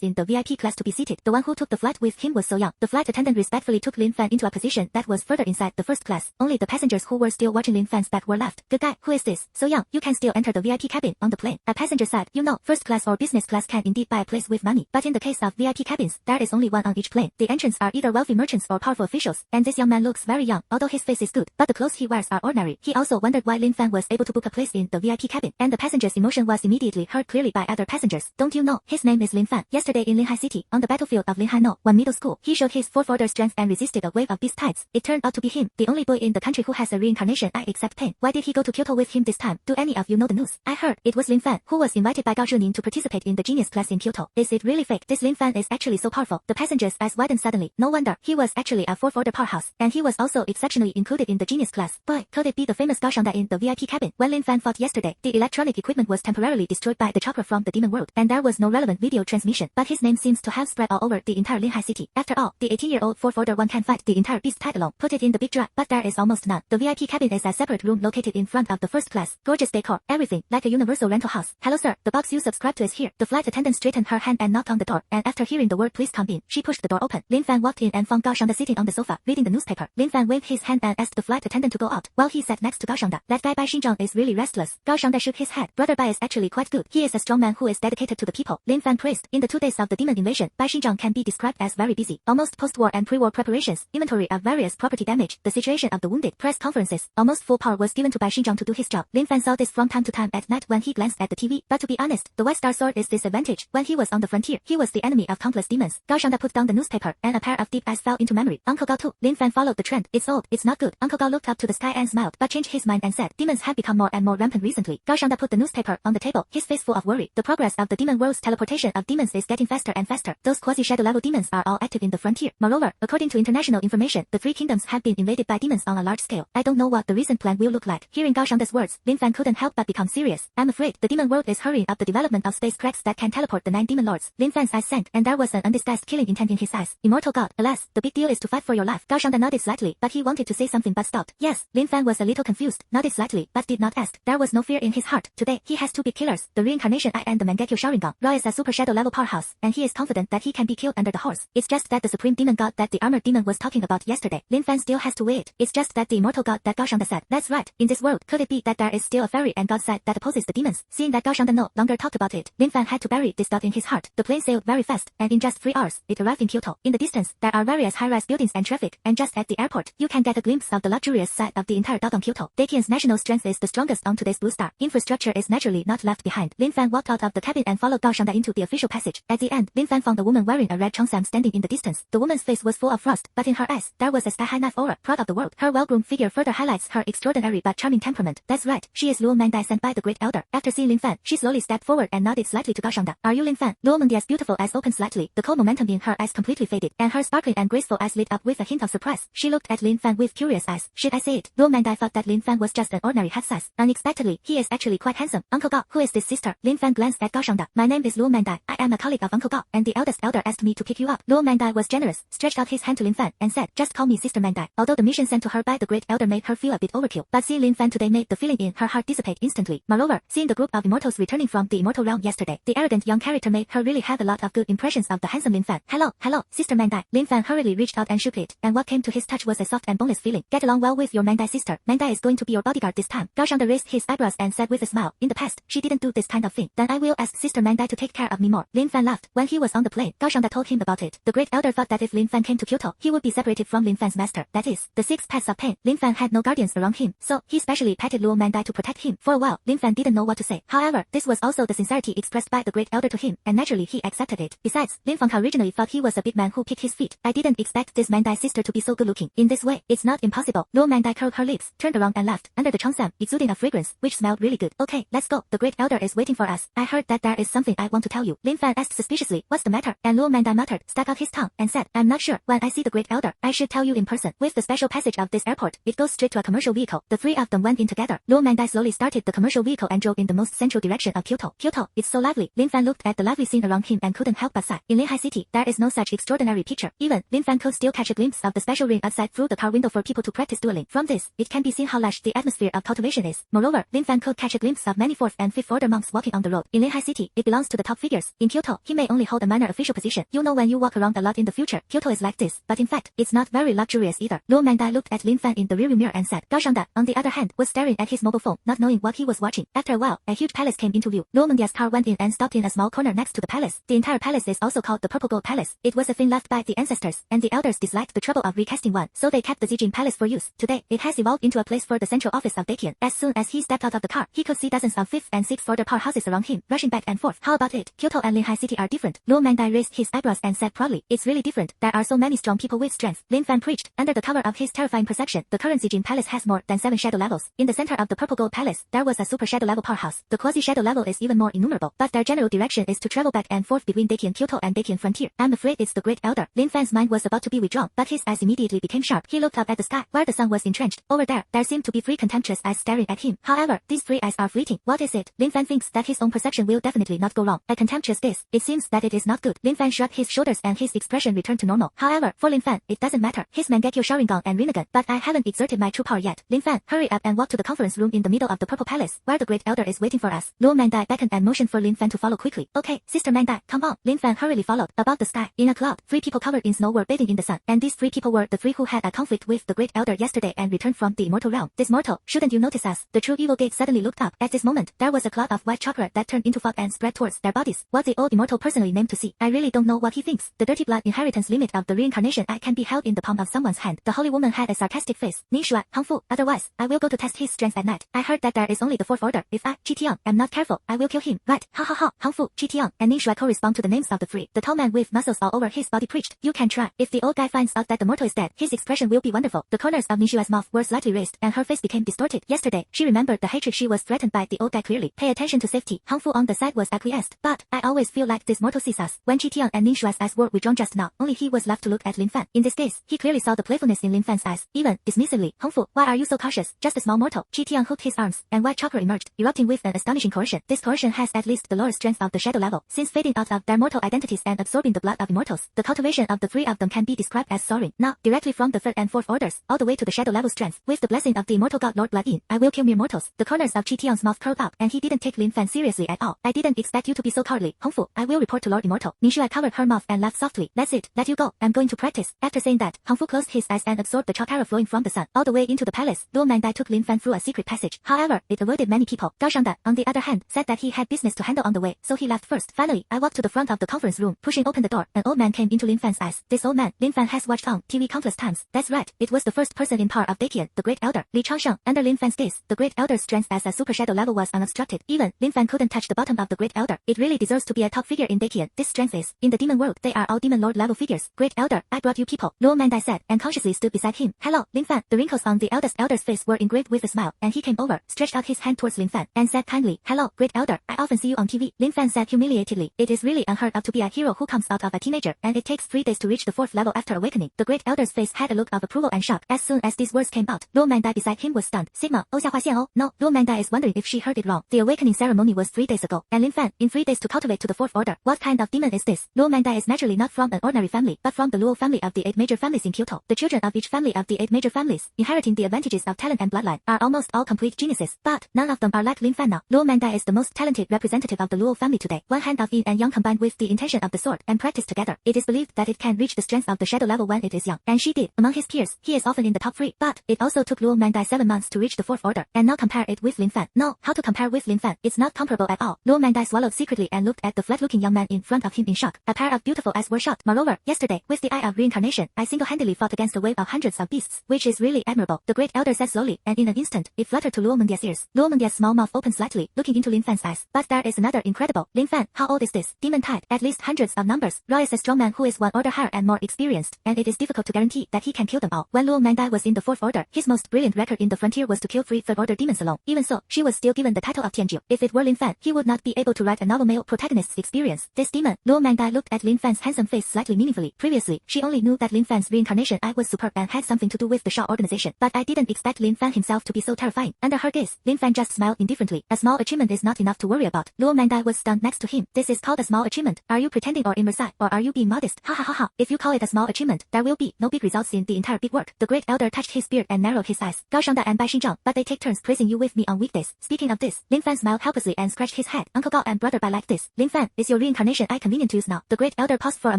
in the VIP class to be seated. The one who took the flight with him was so young. The flight attendant respectfully took Lin Fan into a position that was further inside the first class. Only the passengers who were still watching Lin Fan's back were left. Good guy, who is this? So young, you can still enter the VIP cabin on the plane. A passenger said, you know, first class or business class can indeed buy a place with money. But in the case of VIP cabins, there is only one on each plane. The entrants are either wealthy merchants or powerful officials. And this young man looks very young, although his face is good, but the clothes he wears are ordinary. He also wondered why Lin Fan was able to book a place in the VIP cabin. And the passenger's emotion was immediately heard clearly by other passengers. Don't you know, his name is Lin Fan. Yesterday in Linhai City, on the battlefield of Linhai No, one middle school, he showed his fourth order strength and resisted a wave of beast tides. It turned out to be him, the only boy in the country who has a reincarnation eye except Payne. Why did he go to Kyoto with him this time? Do any of you know the news? I heard it was Lin Fan who was invited by Gao Zhunin to participate in the genius class in Kyoto. Is it really fake? This Lin Fan is actually so powerful. The passengers' eyes widened suddenly. No wonder, he was actually a fourth order powerhouse, and he was also exceptionally included in the genius class. Boy, could it be the famous Gao Shangda in the VIP cabin? When Lin Fan fought yesterday, the electronic equipment was temporarily destroyed by the chakra from the demon world, and there was no relevant video transmission, but his name seems to have spread all over the entire Linhai City. After all, the 18-year-old fourth order one can fight the entire beast tide alone. Put it in the big jar, but there is almost none. The VIP cabin is a separate room located in front of the first class. Gorgeous decor, everything, like a universal rental house. Hello sir, the box you subscribe to is here. The flight attendant straightened her hand and knocked on the door, and after hearing the word please come in, she pushed the door open. Lin Fan walked in and found Gao Shangda sitting on the sofa, reading the newspaper. Lin Fan waved his hand and asked the flight attendant to go out, while he sat next to Gao Shangda. That guy Bai Shingjan is really restless. Gao Shangda shook his head. Brother Bai is actually quite good. He is a strong man who is dedicated to the people. Lin Fan praised. In the 2 days of the demon invasion, Bai Shingjan can be described as very busy. Almost post-war and pre-war preparations, inventory of various property damage, the situation of the wounded, press conferences. Almost full power was given to Bai Shingjan to do his job. Lin Fan saw this from time to time at night when he glanced at the TV. But to be honest, the White Star Sword is disadvantage. When he was on the frontier, he was the enemy of countless demons. Gao Shangda put down the newspaper, and a pair of deep eyes fell into memory. Uncle Gao too. Lin Fan followed the trend. It's old, it's not good. Uncle Gao looked up to the sky and smiled, but changed his mind and said, demons have become more and more rampant recently. Gao Shangda put the newspaper on the table, his face full of worry. The progress of the demon world's teleportation of demons is getting faster and faster. Those quasi-shadow level demons are all active in the frontier. Moreover, according to international information, the 3 kingdoms have been invaded by demons on a large scale. I don't know what the recent plan will look like. Hearing Gao Shangda's words, Lin Fan couldn't help but become serious. I'm afraid the demon world is hurrying up the development of space cracks that can teleport the 9 demon lords. Lin Fan's eyes sank, and there was an undisguised killing intent in his eyes. Immortal God, alas, the big deal is to fight for your life. Gao Shangda nodded slightly, but he wanted to say something but stopped. Yes, Lin Fan was a little confused, nodded slightly, but did not ask. There was no fear in his heart. Today, he has 2 big killers, the reincarnation eye and the Mangekyo Sharingan. Ra is a super shadow level powerhouse, and he is confident that he can be killed under the horse. It's just that the supreme demon god that the armored demon was talking about yesterday, Lin Fan still has to weigh it. It's just that the immortal god that Gao Shangda said. That's right. In this world, could it be that there is still a fairy and god side that opposes the demons? Seeing that Gao Shangda no longer talked about it, Lin Fan had to bury this thought in his heart. The plane sailed very fast, and in just 3 hours, it arrived in Kyoto. In the distance, there are various high-rise buildings and traffic, and just at the airport, you can get a glimpse of the luxurious side of the entire Dodong Kyoto. Dakian's national strength is the strongest on today's Blue Star. Infrastructure is naturally not left behind. Lin Fan walked out of the cabin and followed Gao Shangda into the official passage. At the end, Lin Fan found a woman wearing a red cheongsam standing in the distance. The woman's face was full of frost, but in her eyes, there was a sky-high knife aura, proud of the world. Her well-groomed figure further highlights her extraordinary but charming temperament. That's right, she is Luo Mangdai sent by the Great Elder. After seeing Lin Fan, she slowly stepped forward and nodded slightly to Gao Shangda. Are you Lin Fan? Luo Mangdai's beautiful eyes opened slightly. The cold momentum in her eyes completely faded, and her sparkling and graceful eyes lit up with a hint of surprise. She looked at Lin Fan with curious eyes. Should I say it? Luo Mangdai thought that Lin Fan was just an ordinary head size. Unexpectedly, he is actually quite handsome. Uncle Gao, who is this sister? Lin Fan glanced at Gao Shangda. My name is Luo Mangdai. I am a colleague of Uncle Gao, and the eldest elder asked me to pick you up. Luo Mangdai was generous, stretched out his hand to Lin Fan, and said, just call me Sister Mangdai. Although the mission sent to her by the Great Elder made her feel a bit overkill, but seeing Lin Fan today made the feeling in her heart dissipate instantly. Moreover, seeing the group of immortals returning from the Immortal Realm yesterday, the arrogant young character made her really have a lot of good impressions of the handsome Lin Fan. Hello, Sister Mangdai. Lin Fan hurriedly reached out and shook it, and what came to his touch was a soft and boneless feeling. Get along well with your Mangdai sister. Mangdai is going to be your bodyguard this time. Gao Shangda raised his eyebrows and said with a smile, in the past, she didn't do this kind of thing. Then I will ask Sister Mangdai to take care of me more. Lin Fan laughed. When he was on the plane, Gao Shangda told him about it. The Great Elder thought that if Lin Fan came to Kyoto, he would be separated from Lin Fan's master, that is, the 6 paths of Payne. Lin Fan had no guardians around him, so he specially petted Luo Mangdai to protect him. For a while, Lin Fan didn't know what to say. However, this was also the sincerity expressed by the Great Elder to him, and naturally he accepted it. Besides, Lin Fan originally thought he was a big man who kicked his feet. I didn't expect this Mangdai sister to be so good looking. In this way, it's not impossible. Luo Mangdai curled her lips, turned around and laughed. Under the cheongsam, exuding a fragrance, which smelled really good. Okay, let's go. The Great Elder is waiting for us. I heard that there is something I want to tell you. Lin Fan asked suspiciously, what's the matter? And Luo Mangdai muttered, stuck out his tongue, and said, I'm not sure. When I see the Great Elder, I should tell you in person. With the special passage of this airport, it goes straight to a commercial vehicle. The three of them went in together. Luo Mangdai slowly started the commercial vehicle and drove in the most central direction of Kyoto. Kyoto, it's so lively. Lin Fan looked at the lively scene around him and couldn't help but sigh. In Linhai City, there is no such extraordinary picture. Even, Lin Fan could still catch a glimpse of the special ring outside through the car window for people to practice dueling. From this, it can be seen how lush the atmosphere of cultivation is. Moreover, Lin Fan could catch a glimpse of many 4th and 5th order monks walking on the road. In Linhai City, it belongs to the top figures. In Kyoto, he may only hold a minor official position. You know when you walk around a lot in the future, Kyoto is like this, but in fact, it's not very luxurious either. Luo Mangdai looked at Lin Fan in the rearview mirror and said, Gao Shangda, on the other hand, was staring at his mobile phone, not knowing what he was watching. After a while, a huge palace came into view. Luo Mangdai's car went in and stopped in a small corner next to the palace. The entire palace is also called the Purple Gold Palace. It was a thing left by the ancestors, and the elders disliked the trouble of recasting one, so they kept the Zijin Palace for use. Today, it has evolved into a place for the central office of Dakian. As soon as he stepped out of the car, he could see dozens of 5th and 6th order powerhouses around him, rushing back and forth. How about it? Kyoto and Linhai City are different. Luo Mangdai raised his eyebrows and said proudly, it's really different. There are so many strong people with strength. Lin Fan preached. Under the cover of his terrifying perception, the current Zijin Palace has more than 7 shadow levels. In the center of the Purple Gold Palace, there was a super shadow level powerhouse. The quasi shadow level is even more innumerable, but their general direction is to travel back and forth between Dakian Kyoto and Dakian Frontier. I'm afraid it's the Great Elder. Lin Fan's mind was about to be withdrawn, but his eyes immediately became sharp. He looked up at the sky, where the sun was entrenched. Over there seemed to be 3 contemptuous eyes staring at him. However, these 3 eyes are fleeting. What is it? Lin Fan thinks that his own perception will definitely not go wrong. A contemptuous gaze. It seems that it is not good. Lin Fan shrugged his shoulders and his expression returned to normal. However, for Lin Fan, it doesn't matter. His Mangekyo Sharingan and Rinnegan, but I haven't exerted my true power yet. Lin Fan, hurry up and walk to the conference room in the middle of the Purple Palace, where the Great Elder is waiting for us. Luo Mangdai beckoned and motioned for Lin Fan to follow quickly. Okay, Sister Mangdai, come on. Lin Fan hurriedly followed. Above the sky, in a cloud, 3 people covered in snow were bathing in the sun, and these 3 people were the 3 who had a conflict with the Great Elder yesterday and returned from the Immortal Realm. This mortal, shouldn't you notice us? The true evil gate suddenly looked up. At this moment, there was a cloud of white chakra that turned into fog and spread towards their bodies. What the old immortal personally named to see. I really don't know what he thinks. The dirty blood inheritance limit of the reincarnation I can be held in the palm of someone's hand. The holy woman had a sarcastic face. Ningxua, Hangfu, otherwise, I will go to test his strength at night. I heard that there is only the 4th order. If I, Chitiang, am not careful, I will kill him. Right, ha ha ha. Hangfu, Chitiang, and Ningxua correspond to the names of the 3. The tall man with muscles all over his body preached. You can try. If the old guy finds out that the mortal is dead, his expression will be wonderful. The corners of Ningxua's mouth were slightly raised, and her face became distorted. Yesterday, she remembered the hatred she was threatened by the old guy clearly. Pay attention to safety. Hangfu on the side was acquiesced. But, I always feel like this mortal sees us. When Chitiang and Ningxua's eyes were withdrawn just now, only he was left to look at Lin Fan. In this case, he clearly saw the playfulness in Lin Fan's eyes. Even, dismissively, Hangfu, why are you so cautious? Just a small mortal. Chitiang hooked his arms, and white chakra emerged, erupting with an astonishing coercion. This coercion has at least the lower strength of the shadow level. Since fading out of their mortal identities and absorbing the blood of immortals, the cultivation of the 3 of them can be described as soaring. Now, directly from the 3rd and 4th orders, all the way to the shadow level strength, with the blessing of the immortal god Lord Blood in, I will kill mere mortals. The corners of Chitiang's mouth curled up, and he didn't take Lin Fan seriously at all. I didn't expect you to be so cowardly. Hangfu, I will report to Lord Immortal. Ningxua covered her mouth and laughed softly. That's it, let you go. I'm going to practice. After saying that, Hangfu closed his eyes and absorbed the chakra flowing from the sun, all the way into the palace. Luo Mangdai took Lin Fan through a secret passage. However, it avoided many people. Gao Shangda, on the other hand, said that he had business to handle on the way, so he left first. Finally, I walked to the front of the conference room. Pushing open the door, an old man came into Lin Fan's eyes. This old man, Lin Fan has watched on TV countless times. That's right, it was the first person in power of Dakian, the Great Elder, Li Changsheng. Under Lin Fan's gaze, the Great Elder's strength as a super shadow level was unobstructed. Even, Lin Fan couldn't touch the bottom of the Great Elder. It really deserves to be a top figure in Dakian. This strength is, in the demon world, they are all demon lord level figures. Great Elder, I brought you people, Luo Mangdai said, and consciously stood beside him. Hello, Lin Fan. The wrinkles on the eldest elder's face were engraved with a smile, and he came over, stretched out his hand towards Lin Fan, and said kindly, hello, Great Elder, I often see you on TV. Lin Fan said humiliatedly, it is really unheard of to be a hero who comes out of a teenager, and it takes 3 days to reach the 4th level after awakening. The Great Elder's face had a look of approval and shock. As soon as these words came out, Luo Mangdai beside him was stunned. Sigma, oh, no, Luo Mangdai is wondering if she heard it wrong. The awakening ceremony was 3 days ago, and Lin Fan, in 3 days to cultivate to the 4th order. What kind of demon is this? Luo Mangdai is naturally not from an ordinary family, but from the Luo family of the 8 major families in Kyoto. The children of each family of the 8 major families, inheriting the advantages of talent and bloodline, are almost all complete geniuses, but none of them are like Lin Fan now. Luo Mangdai is the most talented representative of the Luo family today. One hand of yin and yang combined with the intention of the sword and practiced together. It is believed that it can reach the strength of the shadow level when it is young, and she did. Among his peers, he is often in the top 3, but it also took Luo Mangdai 7 months to reach the 4th order. And now compare it with Lin Fan. No, how to compare with Lin Fan? It's not comparable at all. Luo Mangdai swallowed secretly and looked at the flat-looking young man in front of him in shock. A pair of beautiful eyes were shut. Moreover, yesterday, with the eye of reincarnation, I single-handedly fought against a wave of hundreds of beasts, which is really admirable. The Great Elder said slowly, and in an instant, it fluttered to Luo Mangdai's ears. Luo Mangdai's small mouth opened slightly, looking into Lin Fan's eyes. But there is another incredible. Lin Fan, how old is this? Demon type, at least hundreds of numbers. Roy is a strong man who is 1 order higher and more experienced, and it is difficult to guarantee that he can kill them all. When Luo Mangdai was in the 4th order, his most brilliant record in the frontier was to kill 3 3rd order demons alone. Even so, she was still given the title of Tianjiu. If it were Lin Fan, he would not be able to write a novel male protagonist's experience. This demon. Luo Mangdai looked at Lin Fan's handsome face slightly meaningfully. Previously, she only knew that Lin Fan's reincarnation eye was superb and had something to do with the Shaw organization. But I didn't expect Lin Fan himself to be so terrifying. Under her gaze, Lin Fan just smiled indifferently. A small achievement is not enough to worry about. Luo Mangdai was stunned next to him. This is called a small achievement. Are you pretending or immersed, or are you being modest? Ha ha ha ha. If you call it a small achievement, there will be no big results in the entire big work. The great elder touched his beard and narrowed his eyes. Gao Shangda and Bai Xinzhang, but they take turns praising you with me on weekdays. Speaking of this, Lin Fan smiled helplessly and scratched his head. Uncle Gao and brother Bai like this. Lin Fan, is your reincarnation eye convenient to use now? The great elder paused for a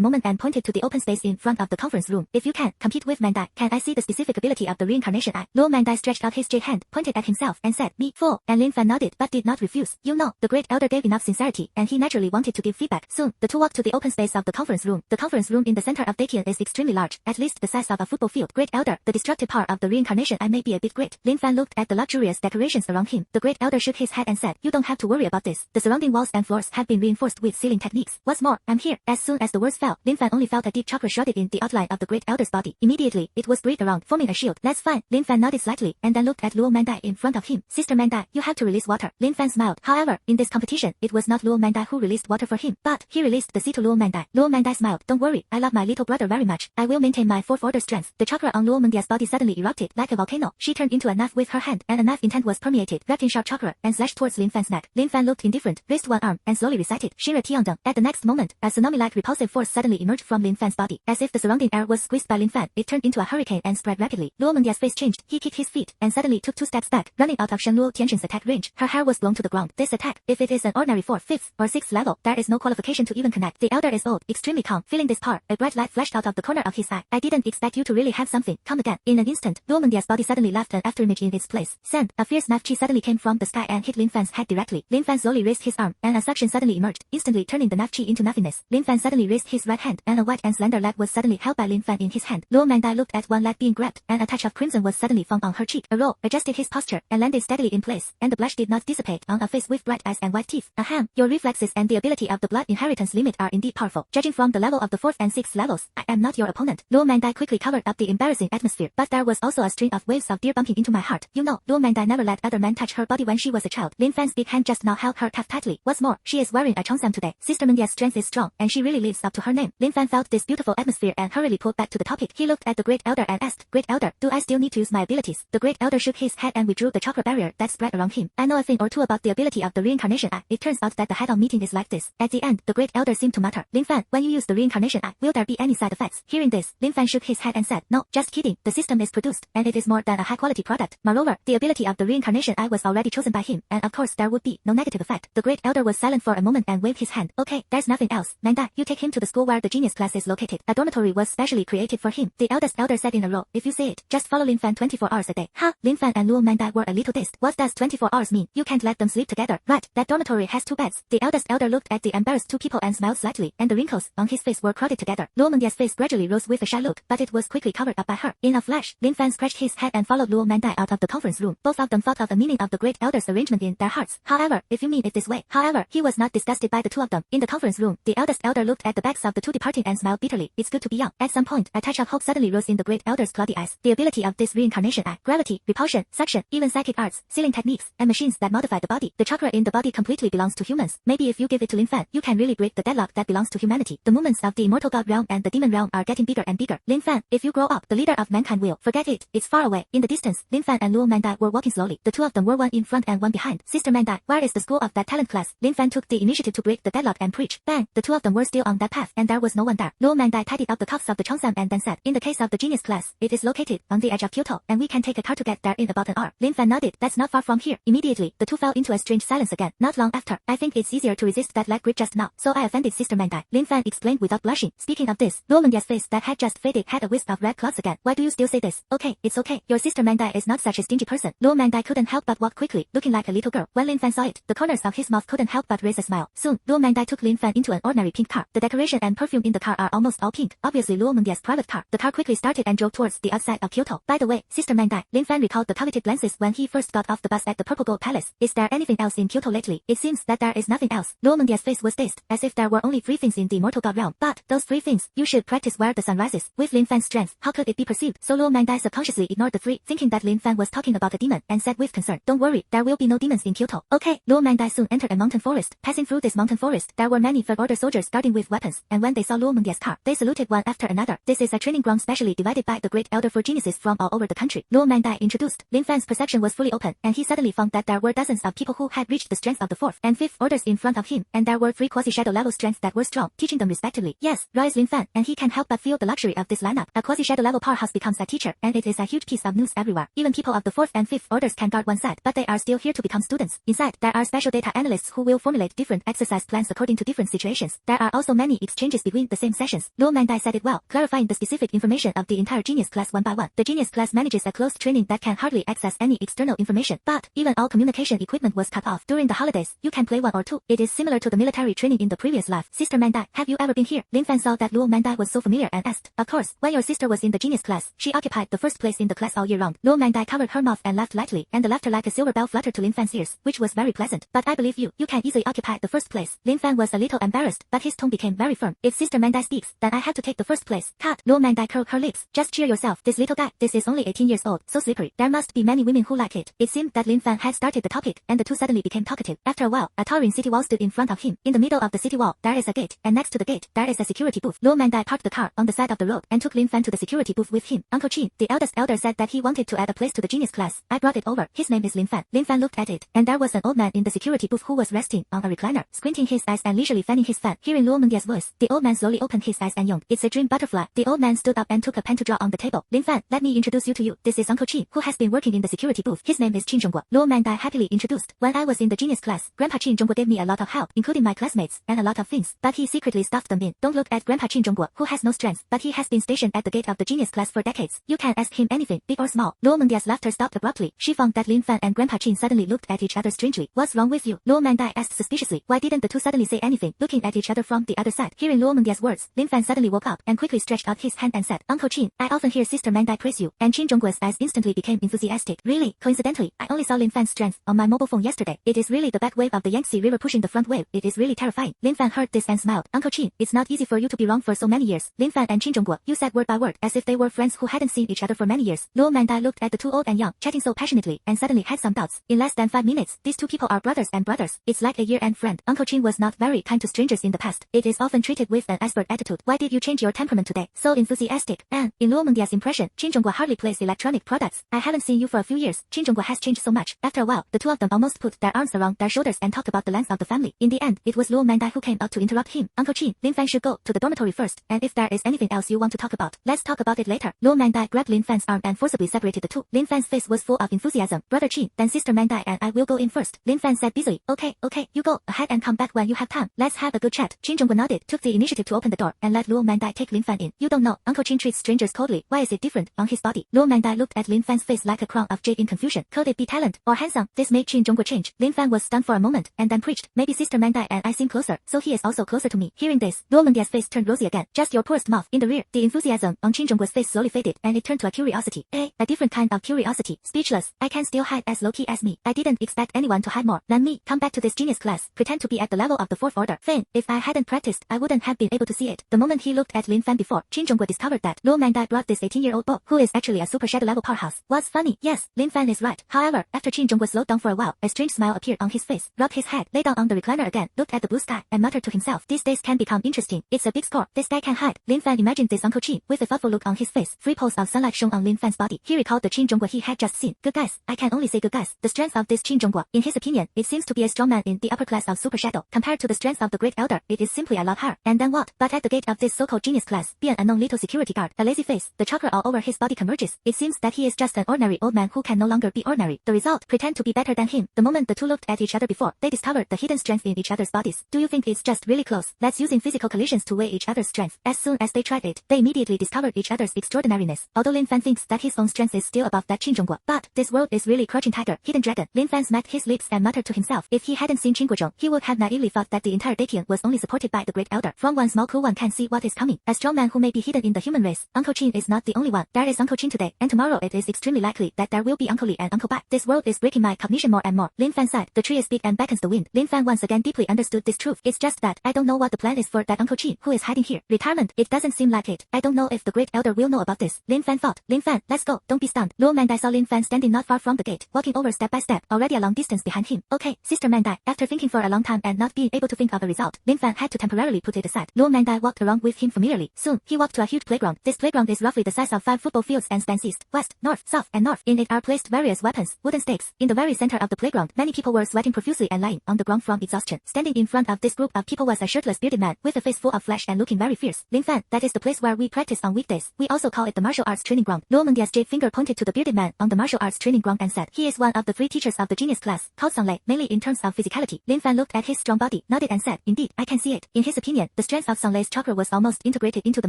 moment and pointed to the open space in front of the conference room. If you can compete with Mangdai, can I see the specific ability of the reincarnation eye? Luo Mangdai stretched out his jade hand, pointed at himself, and said, me, fool. And Lin Fan nodded, but did not refuse. You know, the great elder gave enough sincerity, and he naturally wanted to give feedback. Soon, the two walked to the open space of the conference room. The conference room in the center of Dakian is extremely large, at least the size of a football field. Great elder, the destructive power of the reincarnation eye may be a bit great. Lin Fan looked at the luxurious decorations around him. The great elder shook his head and said, you don't have to worry about this. The surrounding walls and floors have been reinforced with sealing techniques. What's more, I'm here. As soon as the words fell, Lin Fan only felt a deep chakra shrouded in the outline of the great elder's body. Immediately, it was breathed around, forming a shield. That's fine. Lin Fan nodded slightly, and then looked at Luo Mangdai in front of him. Sister Mangdai, you have to release water. Lin Fan smiled. However, in this competition, it was not Luo Mangdai who released water for him, but he released the sea to Luo Mangdai. Luo Mangdai smiled. Don't worry, I love my little brother very much. I will maintain my fourth order strength. The chakra on Luo Mangdai's body suddenly erupted like a volcano. She turned into a knife with her hand, and a knife intent was permeated, wrapped in sharp chakra, and slashed towards Lin Fan's neck. Lin Fan looked indifferent, raised one arm, and slowly recited, Shinra Tensei. At the next moment, a tsunami-like repulsive force suddenly emerged from Lin Fan's body. As if the surrounding air was squeezed by Lin Fan, it turned into a hurricane and spread rapidly. Luo Mangdai's face changed. He kicked his feet, and suddenly took 2 steps back, running out of Shen Luo Tianjin's attack range. Her hair was blown to the ground. This attack, if it is an ordinary 4th, 5th, or 6th level, there is no qualification to even connect. The elder is old, extremely calm. Feeling this power, a bright light flashed out of the corner of his eye. I didn't expect you to really have something. Come again. In an instant, Luo Mangdai's body suddenly left an afterimage in its place. Sand, a fierce knife chi suddenly came from the sky and hit Lin Fan's head directly. Lin Fan slowly raised his arm, and a suction suddenly emerged, instantly turning the knife chi into nothingness. Lin Fan suddenly raised his right hand, and a white and slender leg was suddenly held by Lin Fan in his hand. Luo Mangdai looked at one leg being grabbed, and a touch of crimson was suddenly found on her cheek. A roll adjusted his posture, and landed steadily in place, and the blush did not dissipate on a face with bright eyes and white teeth. Ahem, your reflexes and the ability of the blood inheritance limit are indeed powerful. Judging from the level of the 4th and 6th levels, I am not your opponent. Luo Mangdai quickly covered up the embarrassing atmosphere, but there was also a string of waves of tear bumping into my heart. You know, Luo Mangdai never let other men touch her body when she was a child. Lin Fan's big hand just now held her calf tightly. What's more, she is wearing a cheongsam today. Sister Mangdai's strength is strong, and she really lives up to her name. Lin Fan felt this beautiful atmosphere and hurriedly pulled back to the topic. He looked at the great elder and asked, Great elder, do I still need to use my abilities? The great elder shook his head and withdrew the chakra barrier that spread around him. I know a thing or two about the ability of the reincarnation eye. It turns out that the head-on meeting is like this. At the end, the great elder seemed to mutter, Lin Fan, when you use the reincarnation eye, will there be any side effects? Hearing this, Lin Fan shook his head and said, no, just kidding. The system is produced, and it is more than a high-quality product. Moreover, the ability of the reincarnation eye was already chosen by him, and of course there would be no negative effect. The great elder was silent for a moment and waved his hand. Okay, there's nothing else. Mangdai, you take him to the school where the genius class is located. A dormitory was specially created for him. The eldest elder said in a row, if you say it, just follow Lin Fan 24 hours a day. Ha! Lin Fan and Luo Mangdai were a little dazed. What does 24 hours mean? You can't let them sleep together. Right, that dormitory has 2 beds. The eldest elder looked at the embarrassed 2 people and smiled slightly, and the wrinkles on his face were crowded together. Luo Mangdai's face gradually rose with a shy look, but it was quickly covered up by her. In a flash, Lin Fan scratched his head and followed Luo Mangdai out of the conference room. Both of them thought of the meaning of the great elder's arrangement in their hearts. However, if you mean it this way. However, he was not disgusted by the 2 of them. In the conference room, the eldest elder looked at the backs of the 2 departing and smiled bitterly. It's good to be young. At some point, a touch of hope suddenly rose in the great elder's cloudy eyes. The ability of this reincarnation eye, gravity, repulsion, suction, even psychic arts, sealing techniques, and machines that modify the body. The chakra in the body completely belongs to humans. Maybe if you give it to Lin Fan, you can really break the deadlock that belongs to humanity. The movements of the immortal god realm and the demon realm are getting bigger and bigger. Lin Fan, if you grow up, the leader of mankind will. Forget it. It's far away. In the distance, Lin Fan and Luo Mangdai were walking slowly. The 2 of them were one in front and one behind. Sister Mangdai, where is the school of that talent class? Lin Fan took the initiative to break the deadlock and preach. Bang! The 2 of them were still on that path, and there was no one there. Luo Mangdai tidied up the cuffs of the cheongsam and then said, in the case of the genius class, it is located on the edge of Kyoto, and we can take a car to get there in about an hour. Lin Fan nodded. That's not far from here. Immediately, the 2 fell into a strange silence again. Not long after, I think it's easier to resist that leg grip just now, so I offended Sister Mangdai. Lin Fan explained without blushing. Speaking of this, Luo Mangdai's face that had just faded had a wisp of red clouds again. Why do you still say this? Okay, it's okay. Your Sister Mangdai is not such a stingy person. Luo Mangdai couldn't help but walk quickly, looking like a little girl. When Lin Fan saw it, the corners of his mouth couldn't help but raise a smile. Soon, Luo Mangdai took Lin Fan into an ordinary pink car. The decoration and perfume in the car are almost all pink, obviously Luo Mangdai's private car. The car quickly started and drove towards the outside of Kyoto. By the way, Sister Mangdai, Lin Fan recalled the coveted glances when he first got off the bus at the Purple Gold Palace. Is there anything else in Kyoto lately? It seems that there is nothing else. Luo Mangdai's face was dazed, as if there were only 3 things in the immortal god realm. But those 3 things, you should practice where the sun rises. With Lin Fan's strength, how could it be perceived? So Luo Mangdai subconsciously ignored the 3, thinking that Lin Fan was talking about a demon, and said with concern, don't worry, worry, there will be no demons in Kyoto. Okay, Lord Mangdai soon entered a mountain forest. Passing through this mountain forest, there were many third order soldiers guarding with weapons, and when they saw Lord Mangdai's car, they saluted one after another. This is a training ground specially divided by the great elder for geniuses from all over the country. Lord Mangdai introduced. Linfan's perception was fully open, and he suddenly found that there were dozens of people who had reached the strength of the fourth and fifth orders in front of him, and there were 3 quasi-shadow level strengths that were strong, teaching them respectively. Yes, rise Lin Fan, and he can help but feel the luxury of this lineup. A quasi-shadow level powerhouse becomes a teacher, and it is a huge piece of news everywhere. Even people of the fourth and fifth orders can guard one side, but they are still here to become students. Inside, there are special data analysts who will formulate different exercise plans according to different situations. There are also many exchanges between the same sessions. Lord Mangdai said it well, clarifying the specific information of the entire genius class one by one. The genius class manages a closed training that can hardly access any external information, but even all communication equipment was cut off. During the holidays, you can play 1 or 2. It is similar to the military training in the previous life. Sister Mangdai, have you ever been here? Lin Fan saw that Lord Mangdai was so familiar and asked. Of course, when your sister was in the genius class, she occupied the first place in the class all year round. Lord Mangdai covered her mouth and laughed lightly, and the laughter like a silver bell fluttered to Lin Fan's ears, which was very pleasant. But I believe you can easily occupy the first place. Lin Fan was a little embarrassed, but his tone became very firm. If Sister Mangdai speaks, then I have to take the first place. Cut. Lord Mangdai curled her lips. Just cheer yourself. This little guy, this is only 18 years old, so slippery. There must be many women who like it. It seemed that Lin Fan had started the topic, and the two suddenly became talkative. After a while, a towering city wall stood in front of him. In the middle of the city wall, there is a gate, and next to the gate, there is a security booth. Lord Mangdai parked the car on the side of the road and took Lin Fan to the security booth with him. Uncle Chin, the eldest elder, said that he wanted to add a place to the genius class. I brought it over. His name is Lin Fan. Lin Fan looked at it, and there was an old man in the security booth who was resting on a recliner, squinting his eyes and leisurely fanning his fan. Hearing Lord Mangdai's voice, the old man slowly opened his eyes and yawned. It's a dream butterfly. The old man stood up and took a pen to draw on the table. Lin Fan, let me introduce you to you. This is Uncle Chin, who has been working in the security booth. His name is Chin Zhongguo. Lord Mangdai happily introduced. When I was in the genius class, Grandpa Chin Zhongguo gave me a lot of help, including my classmates, and a lot of things, but he secretly stuffed them in. Don't look at Grandpa Chin Zhongguo, who has no strength, but he has been stationed at the gate of the genius class for decades. You can ask him anything, big or small. Lord Mangdai's laughter stopped abruptly. She found that Lin Fan and Grandpa Chin suddenly looked at each other strangely. What's wrong with you? Lord Mangdai asked suspiciously. Why didn't the two suddenly say anything, looking at each other from the other side? Hearing Lord Mangdai's words, Lin Fan suddenly woke up and quickly stretched out his hand and said, Uncle Chin, I often hear Sister Mangdai praise you, and Chin Zhongguo's eyes instantly became enthusiastic. Really? Coincidentally, I only saw Lin Fan's strength on my mobile phone yesterday. It is really the back wave of the Yangtze River pushing the front wave. It is really terrifying. Lin Fan heard this and smiled. Uncle Chin, it's not easy for you to be wrong for so many years. Lin Fan and Chin Zhongguo, you said word by word, as if they were friends who hadn't seen each other for many years. Lord Mangdai looked at the two old and young, chatting so passionately, and suddenly had some doubts. In less than 5 minutes, these two people are brothers and brothers. It's like a year-end friend. Uncle Chin was not very kind to strangers in the past. It is often treated with an expert attitude. Why did you change your temperament today? So enthusiastic. And, in Lord Mangdai's impression, Chin Zhongguo hardly plays electronic products. I haven't seen you for a few years. Chin Zhongguo has changed so much. After a while, the two of them almost put their arms around their shoulders and talked about the length of the family. In the end, it was Lord Mangdai who came out to interrupt him. Uncle Chin, Lin Fan should go to the dormitory first, and if there is anything else you want to talk about, let's talk about it later. Lord Mangdai grabbed Lin Fan's arm and forcibly separated the two. Lin Fan's face was full of enthusiasm. Brother Chin, then Sister Mangdai and I will go in first. Lin Fan said busily. Okay, you go ahead and come back when you have time. Let's have a good chat. Chin Zhongguo nodded, took the initiative to open the door, and let Lord Mangdai take Lin Fan in. You don't know, Uncle Chin treats strangers coldly. Why is it different on his body? Lord Mangdai looked at Lin Fan's face like a crown of jade in confusion. Could it be talent or handsome? This made Chin Zhongguo change. Lin Fan was stunned for a moment, and then preached. Maybe Sister Mangdai and I seem closer, so he is also closer to me. Hearing this, Lord Mangdai's face turned rosy again. Just your poorest mouth. In the rear, the enthusiasm on Chin Zhongguo's face slowly faded, and it turned to a curiosity. A different kind of curiosity. Speechless. I can still hide as low-key as me. I didn't expect anyone to hide more than me. Come back to this genius class. Pretend to be at the level of the fourth order. Payne, if I hadn't practiced, I wouldn't have been able to see it. The moment he looked at Lin Fan before, Chin Zhongguo discovered that Lord Mangdai brought this 18-year-old boy, who is actually a super shadow level powerhouse. What's funny? Yes, Lin Fan is right. However, after Chin Zhongguo slowed down for a while, a strange smile appeared on his face, rubbed his head, lay down on the recliner again, looked at the blue sky, and muttered to himself, these days can become interesting. It's a big score. This guy can hide. Lin Fan imagined this Uncle Chin, with a thoughtful look on his face. 3 pulses of sunlight shone on Lin Fan's body. He recalled the Chin Zhongguo he had just seen. Good guys. I can only say good guys. The strength of this Chin Zhongguo, in his opinion, it seems to be a strong man in the upper class of super shadow. Compared to the strength of the great elder, it is simply a lot higher. And then what? But at the gate of this so-called genius class, be an unknown little security guard, a lazy face, the chakra all over his body converges. It seems that he is just an ordinary old man who can no longer be ordinary. The result, pretend to be better than him. The moment the two looked at each other before, they discovered the hidden strength in each other's bodies. Do you think it's just really close? Let's using physical collisions to weigh each other's strength. As soon as they tried it, they immediately discovered each other's extraordinariness. Although Lin Fan thinks that his own strength is still above that Chin Zhongguo, but this world is really crouching tiger, hidden dragon. Lin Fan smacked his lips and muttered to himself. If he hadn't seen Chin Guozhong, he would have naively thought that the entire Dakian was only supported by the great elder. From one small clue one can see what is coming. A strong man who may be hidden in the human race. Uncle Chin is not the only one. There is Uncle Chin today, and tomorrow it is extremely likely that there will be Uncle Li and Uncle Bai. This world is breaking my cognition more and more. Lin Fan sighed. The tree is big and beckons the wind. Lin Fan once again deeply understood this truth. It's just that I don't know what the plan is for that Uncle Chin who is hiding here. Retirement? It doesn't seem like it. I don't know if the great elder will know about this. Lin Fan thought. Lin Fan, let's go. Don't be stunned. Lord Mangdai saw Lin Fan standing not far from the gate, walking over over step by step, already a long distance behind him. Okay, Sister Mangdai. After thinking for a long time and not being able to think of a result, Lin Fan had to temporarily put it aside. Luo Mangdai walked around with him familiarly. Soon, he walked to a huge playground. This playground is roughly the size of 5 football fields and spans east, west, north, south, and north. In it are placed various weapons, wooden stakes. In the very center of the playground, many people were sweating profusely and lying on the ground from exhaustion. Standing in front of this group of people was a shirtless bearded man with a face full of flesh and looking very fierce. Lin Fan, that is the place where we practice on weekdays. We also call it the martial arts training ground. Luo Mangdai's jade finger pointed to the bearded man on the martial arts training ground and said, he is one of the 3 teachers of the genius class, called Songlei, mainly in terms of physicality. Lin Fan looked at his strong body, nodded and said, indeed, I can see it. In his opinion, the strength of Songlei's chakra was almost integrated into the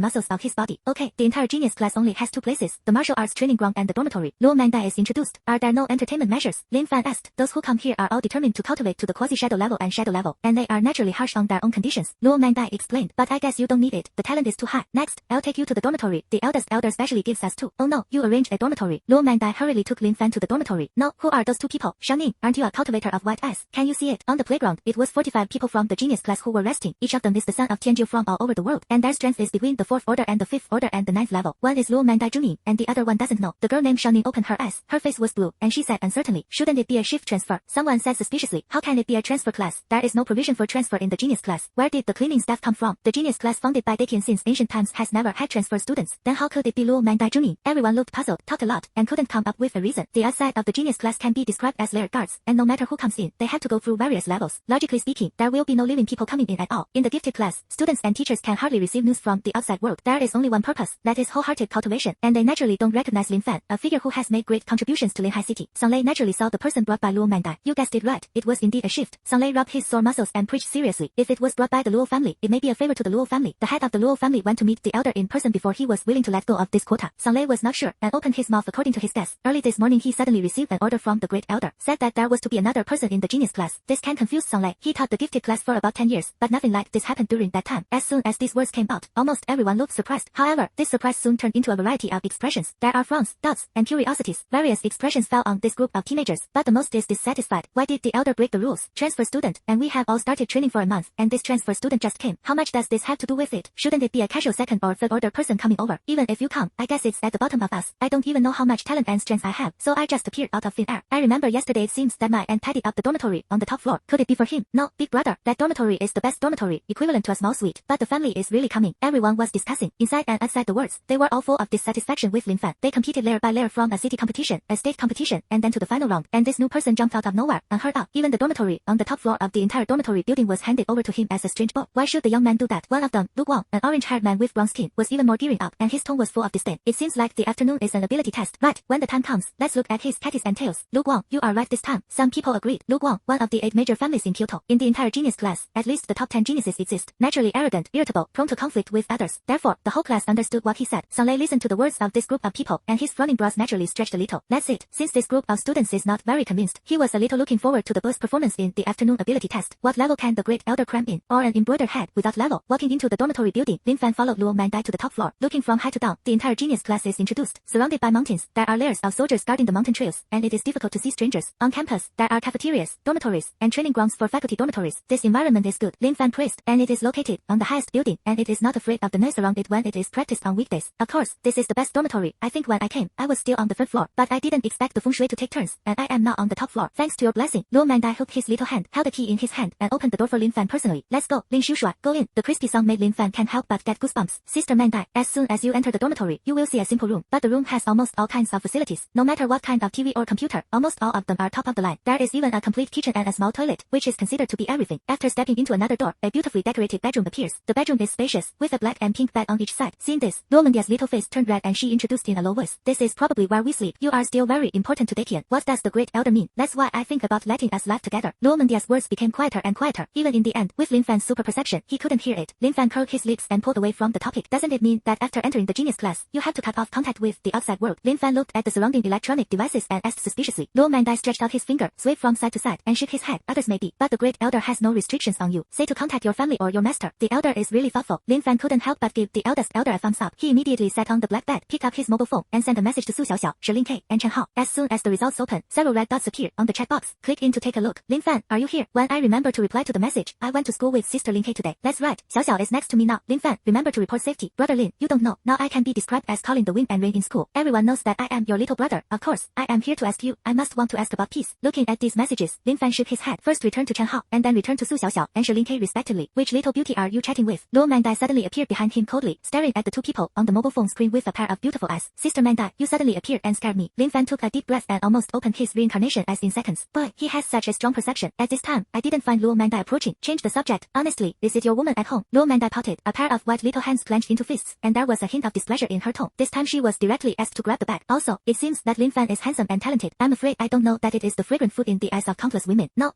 muscles of his body. Okay, the entire genius class only has 2 places, the martial arts training ground and the dormitory. Luo Mangdai is introduced. Are there no entertainment measures? Lin Fan asked. Those who come here are all determined to cultivate to the quasi-shadow level and shadow level, and they are naturally harsh on their own conditions. Luo Mangdai explained, but I guess you don't need it. The talent is too high. Next, I'll take you to the dormitory. The eldest elder specially gives us 2. Oh no, you arranged a dormitory. Luo Mangdai hurriedly took Lin Fan to the dormitory. No, who are those 2 people? Xiangning, aren't you a cultivator of white eyes? Can you see it? On the playground, it was 45 people from the genius class who were resting. Each of them is the son of Tianjiu from all over the world, and their strength is between the 4th order and the 5th order and the 9th level. One is Luo Mangdai Zhuning, and the other one doesn't know. The girl named Xiangning opened her eyes. Her face was blue, and she said uncertainly, shouldn't it be a shift transfer? Someone said suspiciously, how can it be a transfer class? There is no provision for transfer in the genius class. Where did the cleaning staff come from? The genius class founded by Daitian since ancient times has never had transfer students. Then how could it be Luo Mangdai Zhuning? Everyone looked puzzled, talked a lot, and couldn't come up with a reason. The outside of the genius class can be described as layered guards, and no matter who comes in, they have to go through various levels. Logically speaking, there will be no living people coming in at all. In the gifted class, students and teachers can hardly receive news from the outside world. There is only one purpose, that is wholehearted cultivation, and they naturally don't recognize Lin Fan, a figure who has made great contributions to Linhai City. Songlei naturally saw the person brought by Luo Mangdai. You guessed it right, it was indeed a shift. Songlei rubbed his sore muscles and preached seriously. If it was brought by the Luo family, it may be a favor to the Luo family. The head of the Luo family went to meet the elder in person before he was willing to let go of this quota. Songlei was not sure, and opened his mouth according to his guess. Early this morning he suddenly received an order from the great elder, said that there was to be another person in the genius class. This can confuse Songlei. He taught the gifted class for about 10 years, but nothing like this happened during that time. As soon as these words came out, almost everyone looked surprised. However, this surprise soon turned into a variety of expressions. There are frowns, doubts, and curiosities. Various expressions fell on this group of teenagers, but the most is dissatisfied. Why did the elder break the rules? Transfer student, and we have all started training for a month, and this transfer student just came. How much does this have to do with it? Shouldn't it be a casual 2nd or 3rd order person coming over? Even if you come, I guess it's at the bottom of us. I don't even know how much talent and strength I have, so I just appeared out of thin air. I remember yesterday it seems that my aunt tidied up the dormitory on the top floor. Could it be for him? No, big brother, that dormitory is the best dormitory, equivalent to a small suite, but the family is really coming. Everyone was discussing, inside and outside the words. They were all full of dissatisfaction with Lin Fan. They competed layer by layer from a city competition, a state competition, and then to the final round, and this new person jumped out of nowhere, unheard of. Even the dormitory on the top floor of the entire dormitory building was handed over to him as a strange book. Why should the young man do that? One of them, Lu Guang, an orange-haired man with brown skin, was even more gearing up, and his tone was full of disdain. It seems like the afternoon is an ability test. Right, when the time comes, let's look at his catties and tails. Lu Guang, you are right this time. Some people agreed. Lu Guang, one of the 8 major families in Kyoto. In the entire genius class, at least the top 10 geniuses exist. Naturally arrogant, irritable, prone to conflict with others. Therefore, the whole class understood what he said. Songlei listened to the words of this group of people, and his frowning brows naturally stretched a little. That's it. Since this group of students is not very convinced, he was a little looking forward to the boss performance in the afternoon ability test. What level can the great elder cram in? Or an embroidered head without level? Walking into the dormitory building, Lin Fan followed Luo Mangdai to the top floor. Looking from high to down, the entire genius class is introduced. Surrounded by mountains, there are layers of soldiers guarding the mountain trails, and it is difficult to see strangers. On campus, there are cafeterias, dormitories, and training grounds for faculty dormitories. This environment is good, Lin Fan praised, and it is located on the highest building, and it is not afraid of the noise around it when it is practiced on weekdays. Of course, this is the best dormitory. I think when I came, I was still on the 3rd floor, but I didn't expect the feng shui to take turns, and I am now on the top floor. Thanks to your blessing. Luo Mangdai hooked his little hand, held a key in his hand, and opened the door for Lin Fan personally. Let's go, Lin Shushua, go in. The crispy sound made Lin Fan can't help but get goosebumps. Sister Mangdai, as soon as you enter the dormitory, you will see a simple room, but the room has almost all kinds of facilities. No matter what kind of TV or computer, almost all of them are top of the line. There is even a complete kitchen and a small toilet, which is considered to be everything. After stepping into another door, a beautifully decorated bedroom appears. The bedroom is spacious, with a black and pink bed on each side. Seeing this, Luo Mangdai's little face turned red and she introduced in a low voice. This is probably where we sleep. You are still very important to Daitian. What does the great elder mean? That's why I think about letting us live together. Luo Mangdai's words became quieter and quieter. Even in the end, with Lin Fan's super perception, he couldn't hear it. Lin Fan curled his lips and pulled away from the topic. Doesn't it mean that after entering the genius class, you have to cut off contact with the outside world? Lin Fan looked at the surrounding electronic devices and asked suspiciously. Luo Mangdai stretched out his finger, swayed from side to side, and shook his head. Others may be, but the great elder has no restrictions on you. Say to contact your family or your master. The elder is really thoughtful. Lin Fan couldn't help but give the eldest elder a thumbs up. He immediately sat on the black bed, picked up his mobile phone, and sent a message to Su Xiaoxiao, Lin K, and Chen Hao. As soon as the results opened, several red dots appeared on the chat box. Click in to take a look. Lin Fan, are you here? When I remember to reply to the message, I went to school with Sister Lin K today. That's right. Xiaoxiao is next to me now. Lin Fan, remember to report safety. Brother Lin, you don't know. Now I can be described as calling the wind and rain in school. Everyone knows that I am your little brother. Of course, I am here to ask you, I must want to ask about peace. Looking at these messages, Lin Fan shook his head. First return to Chen Hao, and then return to Su Xiaoxiao and Shi Lin respectively. Which little beauty are you chatting with? Luo Mangdai suddenly appeared behind him coldly, staring at the two people on the mobile phone screen with a pair of beautiful eyes. Sister Mangdai, you suddenly appeared and scared me. Lin Fan took a deep breath and almost opened his reincarnation eyes in seconds. Boy, he has such a strong perception. At this time, I didn't find Luo Mangdai approaching. Change the subject. Honestly, is it your woman at home? Luo Mangdai pouted, a pair of white little hands clenched into fists, and there was a hint of displeasure in her tone. This time she was directly asked to grab the bag. Also, it seems that Lin Fan is handsome and talented. I'm afraid I don't know that it is the fragrant food in the eyes of countless women. No.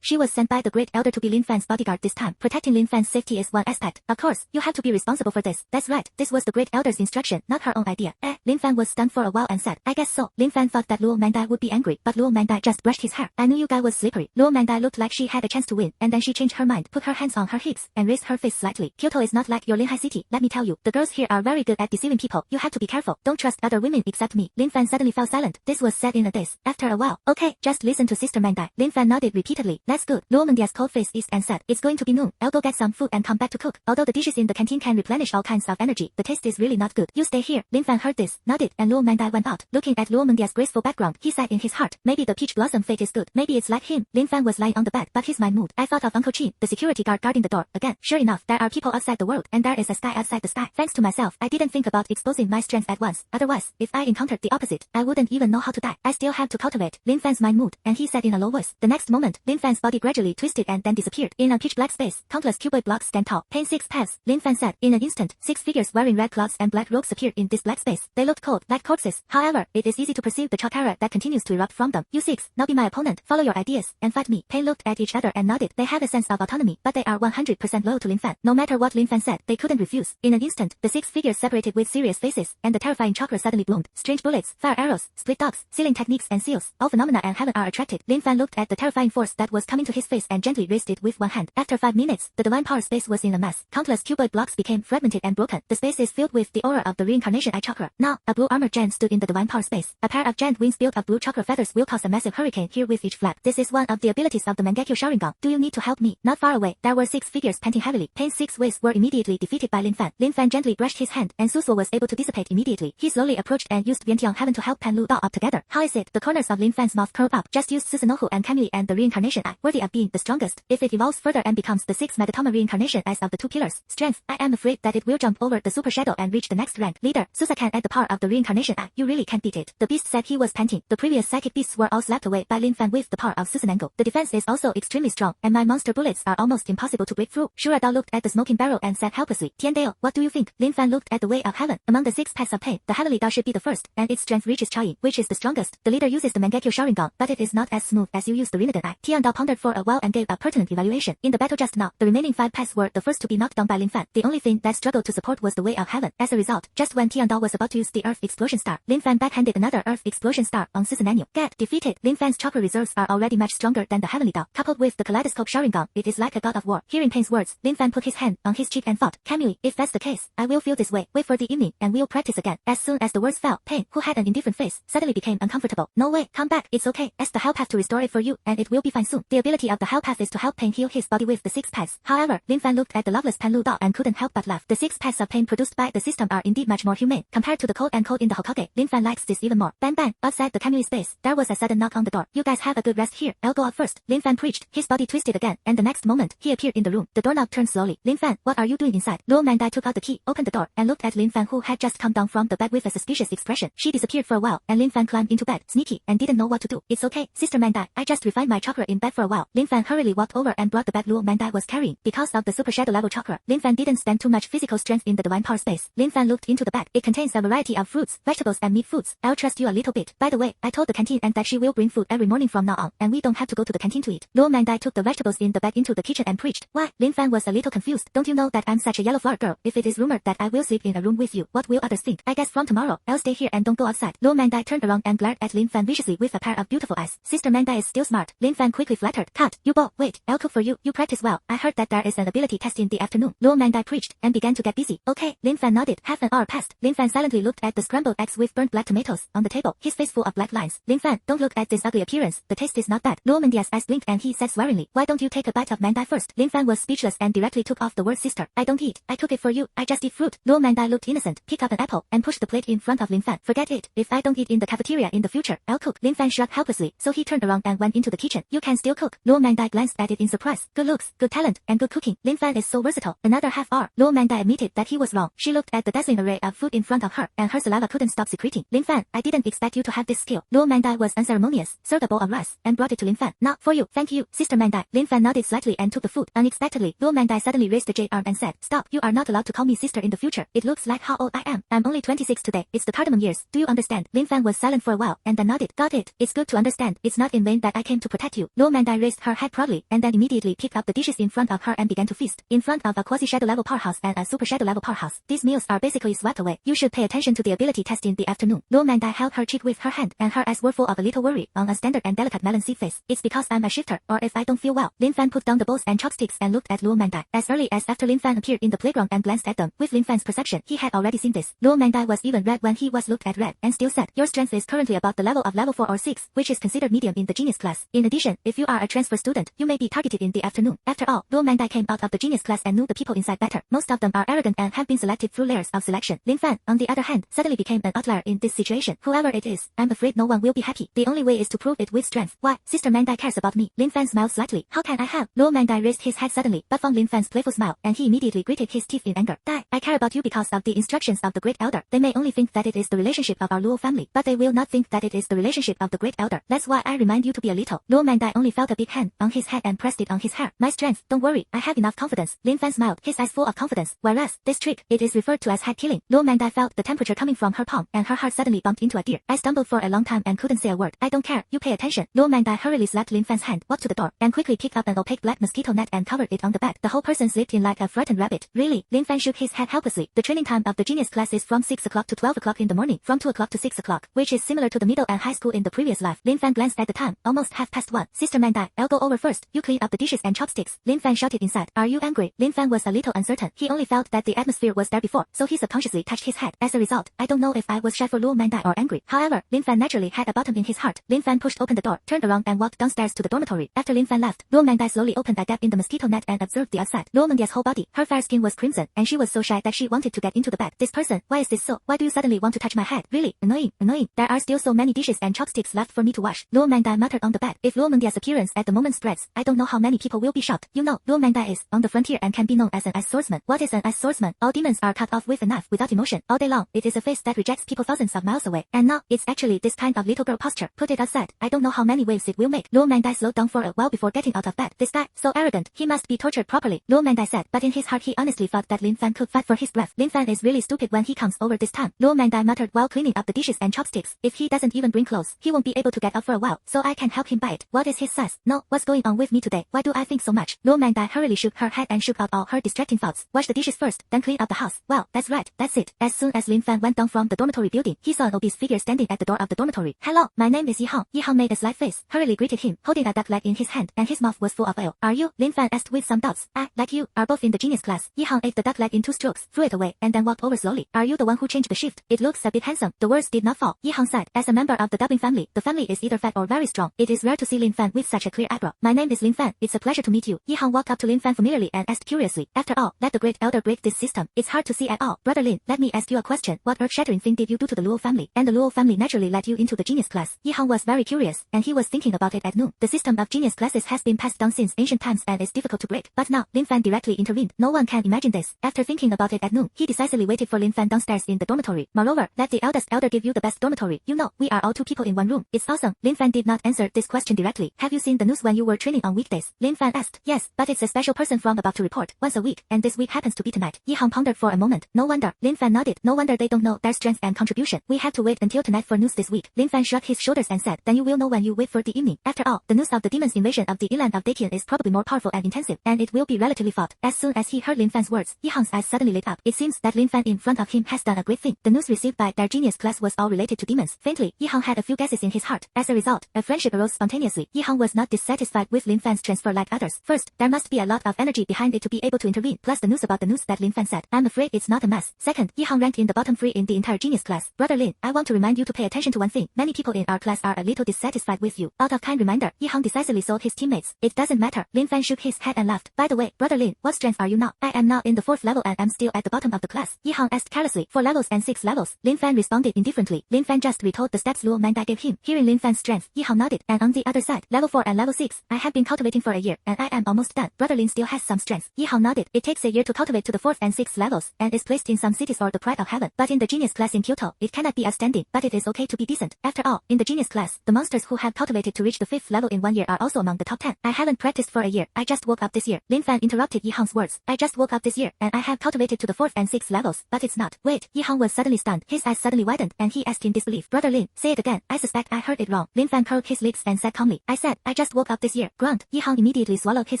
She was sent by the great elder to be Lin Fan's bodyguard this time. Protecting Lin Fan's safety is one aspect. Of course, you have to be responsible for this. That's right. This was the great elder's instruction, not her own idea. Lin Fan was stunned for a while and said, I guess so. Lin Fan thought that Luo Mangdai would be angry, but Luo Mangdai just brushed his hair. I knew you guy was slippery. Luo Mangdai looked like she had a chance to win, and then she changed her mind, put her hands on her hips, and raised her face slightly. Kyoto is not like your Linhai city, let me tell you. The girls here are very good at deceiving people. You have to be careful. Don't trust other women except me. Lin Fan suddenly fell silent. This was said in a daze. After a while, okay, just listen to Sister Mangdai. Lin Fan nodded repeatedly. That's good. Luo Mangdai's cold face eased and said, it's going to be noon. I'll go get some food and come back to cook. Although the dishes in the canteen can replenish all kinds of energy, the taste is really not good. You stay here. Lin Fan heard this, nodded, and Luo Mangdai went out. Looking at Luo Mangdai's graceful background, he said in his heart, maybe the peach blossom fate is good. Maybe it's like him. Lin Fan was lying on the bed, but his mind moved. I thought of Uncle Chin, the security guard guarding the door. Again, sure enough, there are people outside the world, and there is a sky outside the sky. Thanks to myself, I didn't think about exposing my strength at once. Otherwise, if I encountered the opposite, I wouldn't even know how to die. I still have to cultivate. Lin Fan's mind moved, and he said in a low voice. The next moment, Lin Fan's body gradually twisted and then disappeared. In a pitch black space, countless cuboid blocks stand tall. Payne 6 paths, Lin Fan said. In an instant, 6 figures wearing red cloths and black robes appeared in this black space. They looked cold, like corpses. However, it is easy to perceive the chakra that continues to erupt from them. You 6, now be my opponent. Follow your ideas, and fight me. Payne looked at each other and nodded. They have a sense of autonomy, but they are 100% loyal to Lin Fan. No matter what Lin Fan said, they couldn't refuse. In an instant, the 6 figures separated with serious faces, and the terrifying chakra suddenly bloomed. Strange bullets, fire arrows, split dogs, sealing techniques and seals. All phenomena and heaven are attracted. Lin Fan looked at the terrifying force that was coming to his face and gently raised it with one hand. After 5 minutes, the divine power space was in a mess. Countless cuboid blocks became fragmented and broken. The space is filled with the aura of the reincarnation eye chakra. Now, a blue armored giant stood in the divine power space. A pair of giant wings built of blue chakra feathers will cause a massive hurricane here with each flap. This is one of the abilities of the Mangekyo Sharingan. Do you need to help me? Not far away, there were 6 figures panting heavily. Payne's 6 ways were immediately defeated by Lin Fan. Lin Fan gently brushed his hand, and Susuo was able to dissipate immediately. He slowly approached and used Vientiang Heaven to help Pan Lu Dao up together. How is it? The corners of Lin Fan's mouth curled up. Just use Susanoo and Camille and the reincarnation eye, worthy of being the strongest. If it evolves further and becomes the 6 Megatoma reincarnation eyes of the 2 pillars, strength, I am afraid that it will jump over the super shadow and reach the next rank. Leader, Susa can add the power of the reincarnation eye. You really can't beat it. The beast said he was panting. The previous psychic beasts were all slapped away by Lin Fan with the power of Susanango. The defense is also extremely strong, and my monster bullets are almost impossible to break through. Shura Dao looked at the smoking barrel and said helplessly, Tiandale, what do you think? Lin Fan looked at the way of heaven. Among the 6 paths of Payne, the heavenly Dao should be the first, and its strength reaches Chayin, which is the strongest. The leader uses the Mangekyo Sharingan, but it is not as smooth as you use the Rinnegan eye. Tian Dao pondered for a while and gave a pertinent evaluation. In the battle just now, the remaining 5 paths were the first to be knocked down by Lin Fan. The only thing that struggled to support was the way of heaven. As a result, just when Tian Dao was about to use the Earth Explosion Star, Lin Fan backhanded another Earth Explosion Star on Susanango. Get defeated. Lin Fan's chakra reserves are already much stronger than the heavenly Dao. Coupled with the kaleidoscope Sharingan, it is like a god of war. Hearing Payne's words, Lin Fan put his hand on his cheek and thought, Camille, if that's the case, I will feel this way. Wait for the evening, and we'll practice again. As soon as the words fell, Payne, who had an indifferent face, suddenly became uncomfortable. No way, come back, it's okay. Ask the Hell Path to restore it for you, and it will be fine soon. The ability of the Hell Path is to help Payne heal his body with the 6 paths. However, Lin Fan looked at the loveless Pan Lu Dao and couldn't help but laugh. The 6 paths of Payne produced by the system are indeed much more humane. Compared to the cold and cold in the Hokage, Lin Fan likes this even more. Bang bang, outside the Camille space, there was a sudden knock on the door. You guys have a good rest here, I'll go out first. Lin Fan preached. His body twisted again, and the next moment, he appeared in the room. The doorknob turned slowly. Lin Fan, what are you doing inside? Luo Mangdai took out the key, opened the door, and looked at Lin Fan, who had just come down from the bed with a suspicious expression. She disappeared for a while, and Lin Fan climbed into bed, sneaky, and didn't know what to do. It's okay, Sister Mangdai, I just refined my chakra in bed for a while. Lin Fan hurriedly walked over and brought the bag Luo Mangdai was carrying. Because of the super shadow level chakra, Lin Fan didn't spend too much physical strength in the divine power space. Lin Fan looked into the bag. It contains a variety of fruits, vegetables, and meat foods. I'll trust you a little bit. By the way, I told the canteen and that she will bring food every morning from now on, and we don't have to go to the canteen to eat. Luo Mangdai took the vegetables in the bag into the kitchen and preached. Why? Lin Fan was a little confused. Don't you know that I'm such a yellow flower girl? If it is rumored that I will sleep in a room with you, what will others think? I guess from tomorrow, I'll stay here and don't go outside. Luo Mangdai turned around and glared at Lin Fan viciously with a pair of beautiful eyes. Sister Mangdai is still smart. Lin Fan quickly flattered. Cut. You bo. Wait, I'll cook for you. You practice well. I heard that there is an ability test in the afternoon. Luo Mangdai preached and began to get busy. Okay. Lin Fan nodded. Half an hour passed. Lin Fan silently looked at the scrambled eggs with burnt black tomatoes on the table, his face full of black lines. Lin Fan, don't look at this ugly appearance. The taste is not bad. Luo Mangdai's eyes blinked and he said swearingly, why don't you take a bite of Mangdai first? Lin Fan was speechless and directly took off the word sister. I don't eat. I cook it for you. I just eat fruit. Luo Mangdai looked innocent, picked up an apple, and pushed the plate in front of Lin Fan. Forget it. If I don't eat in the cafeteria in the future, I'll cook. Lin Fan shrugged helplessly, so he turned around and went into the kitchen. You can still cook. Luo Mangdai glanced at it in surprise. Good looks, good talent, and good cooking. Lin Fan is so versatile. Another half hour. Luo Mangdai admitted that he was wrong. She looked at the dazzling array of food in front of her, and her saliva couldn't stop secreting. Lin Fan, I didn't expect you to have this skill. Luo Mangdai was unceremonious, served a bowl of rice, and brought it to Lin Fan. Not for you, thank you, Sister Mangdai. Lin Fan nodded slightly and took the food. Unexpectedly, Luo Mangdai suddenly raised the jade arm and said, Stop, you are not allowed to call me sister in the future. It looks like how old I am. I'm only 26 today. It's the cardamom years. Do you understand? Lin Fan was silent for a while, and then nodded. Got it. It's good to understand. It's not in vain that I came to protect you. Luo Mangdai raised her head proudly, and then immediately picked up the dishes in front of her and began to feast. In front of a quasi-shadow level powerhouse and a super shadow level powerhouse, these meals are basically swept away. You should pay attention to the ability test in the afternoon. Luo Mangdai held her cheek with her hand, and her eyes were full of a little worry on a standard and delicate melon seed face. It's because I'm a shifter, or if I don't feel well. Lin Fan put down the bowls and chopsticks and looked at Luo Mangdai. As early as after Lin Fan appeared in the playground and glanced at them, with Lin Fan's perception, he had already seen this. Luo Mangdai was even red when he was looked at red, and still said, Your strength is currently about the level of level 4 or 6, which is considered medium in the genius class. In addition, if you are a transfer student, you may be targeted in the afternoon. After all, Luo Mangdai came out of the genius class and knew the people inside better. Most of them are arrogant and have been selected through layers of selection. Lin Fan, on the other hand, suddenly became an outlier in this situation. Whoever it is, I'm afraid no one will be happy. The only way is to prove it with strength. Why? Sister Mangdai cares about me. Lin Fan smiled slightly. How can I help? Luo Mangdai raised his head suddenly, but found Lin Fan's playful smile, and he immediately gritted his teeth in anger. Dai, I care about you because of the instructions of the Great Elder. They may only think that it is the relationship of our Luo family, but they will not think that it is the relationship of the Great Elder. That's why I remind you to be a little. Luo Mangdai only felt a big hand on his head and pressed it on his hair. My strength, don't worry, I have enough confidence. Lin Fan smiled, his eyes full of confidence. Whereas, this trick, it is referred to as head killing. Luo Mangdai felt the temperature coming from her palm, and her heart suddenly bumped into a deer. I stumbled for a long time and couldn't say a word. I don't care, you pay attention. Luo Mangdai hurriedly slapped Lin Fan's hand, walked to the door, and quickly picked up an opaque black mosquito net and covered it on the bed. The whole person slipped in like a frightened rabbit. Really? Lin Fan shook his head helplessly. The training time of the genius class is from 6 o'clock to 12 o'clock in the morning, from 2 o'clock to 6 o'clock, which is similar to the middle and high school in the previous life. Lin Fan glanced at the time, almost 1:30. Sister Mangdai, I'll go over first. You clean up the dishes and chopsticks. Lin Fan shouted inside. Are you angry? Lin Fan was a little uncertain. He only felt that the atmosphere was there before, so he subconsciously touched his head. As a result, I don't know if I was shy for Luo Mangdai or angry. However, Lin Fan naturally had a bottom in his heart. Lin Fan pushed open the door, turned around and walked downstairs to the dormitory. After Lin Fan left, Luo Mangdai slowly opened a gap in the mosquito net and observed the outside. Luo Mangdai's whole body, her fair skin was crimson, and she was so shy that she wanted to get into the bed. This person, why is this so? Why do you suddenly want to touch my head? Really? Annoying, annoying. There are still so many dishes and chopsticks left for me to wash. Luo Mangdai muttered on the bed. If Luo Mangdai's appearance at the moment spreads, I don't know how many people will be shocked. You know, Luo Mangdai is on the frontier and can be known as an ice swordsman. What is an ice swordsman? All demons are cut off with a knife without emotion. All day long, it is a face that rejects people thousands of miles away. And now, it's actually this kind of little girl posture. Put it outside. I don't know how many waves it will make. Luo Mangdai slowed down for a while before getting out of bed. This guy, so arrogant. He must be tortured properly. Luo Mangdai said, but in his heart he honestly thought that Lin Fan could fight for his breath. Lin Fan is really stupid when he comes over this time. Luo Mangdai muttered while cleaning up the dishes and chopsticks. If he doesn't even bring clothes, he won't be able to get up for a while, so I can help him buy it. What is his size? No, what's going on with me today? Why do I think so much? Luo Mangdai hurriedly shook her head and shook out all her distracting thoughts. Wash the dishes first, then clean up the house. Well, that's right, that's it. As soon as Lin Fan went down from the dormitory building, he saw an obese figure standing at the door of the dormitory. Hello, my name is Yihang. Yihang made a slight face, hurriedly greeted him, holding a duck leg in his hand, and his mouth was full of ale. Are you? Lin Fan asked with some doubts. I, like you, are both in the genius class. Yihang ate the duck leg in 2 strokes, threw it away, and then walked over slowly. Are you the one who changed the shift? It looks a bit handsome. The words did not fall. Yihang sighed. As a member of the dubbing family, the family is either fat or very strong. It is rare to see Lin Fan with such a clear eyebrow. My name is Lin Fan. It's a pleasure to meet you. Yihang walked up to Lin Fan familiarly and asked curiously. After all, let the Great Elder break this system. It's hard to see at all. Brother Lin, let me ask you a question. What earth-shattering thing did you do to the Luo family? And the Luo family naturally let you into the genius class. Yihang was very curious, and he was thinking about it at noon. The system of genius classes has been passed down since ancient times and is difficult to break. But now, Lin Fan directly intervened. No one can imagine this. After thinking about it at noon, he decisively waited for Lin Fan downstairs in the dormitory. Moreover, let the eldest elder give you the best dormitory. You know, we are all 2 people in 1 room. It's awesome. Lin Fan did not answer this question directly. Have you seen the news when you were training on weekdays? Lin Fan asked. Yes, but it's a special person from above to report once a week, and this week happens to be tonight. Yihang pondered for a moment. No wonder. Lin Fan nodded. No wonder they don't know their strength and contribution. We have to wait until tonight for news this week. Lin Fan shrugged his shoulders and said, then you will know when you wait for the evening. After all, the news of the demon's invasion of the inland of Dakian is probably more powerful and intensive, and it will be relatively fought. As soon as he heard Lin Fan's words, Yihang's eyes suddenly lit up. It seems that Lin Fan in front of him has done a great thing. The news received by their genius class was all related to demons. Faintly, Yihang had a few guesses in his heart. As a result, a friendship arose spontaneously. Yihang was not dissatisfied with Lin Fan's transfer like others. First, there must be a lot of energy behind it to be able to intervene, plus the news about the news that Lin Fan said. I'm afraid it's not a mess. Second, Yihang ranked in the bottom 3 in the entire genius class. Brother Lin, I want to remind you to pay attention to one thing. Many people in our class are a little dissatisfied with you. Out of kind reminder, Yihang decisively sold his teammates. It doesn't matter. Lin Fan shook his head and laughed. By the way, Brother Lin, what strength are you now? I am now in the 4th level and am still at the bottom of the class. Yihang asked carelessly. 4 levels and 6 levels. Lin Fan responded indifferently. Lin Fan just retold the steps Luo duel Mangdai gave him. Hearing Lin Fan's strength, Yihang nodded, and on the other side, level 4 and level 6, I have been cultivating for a year, and I am almost done. Brother Lin still has some strength. Yihang nodded. It takes a year to cultivate to the 4th and 6th levels, and is placed in some cities or the pride of heaven. But in the genius class in Kyoto, it cannot be outstanding, but it is okay to be decent. After all, in the genius class, the monsters who have cultivated to reach the 5th level in 1 year are also among the top 10. I haven't practiced for a year. I just woke up this year. Lin Fan interrupted Yihang's words. I just woke up this year, and I have cultivated to the 4th and 6th levels, but it's not. Wait, Yihang was suddenly stunned. His eyes suddenly widened, and he asked in disbelief. Brother Lin, say it again. I suspect I heard it wrong. Lin Fan curled his lips and said calmly. I said, I just woke up this year. Grunt. Yihang immediately swallowed his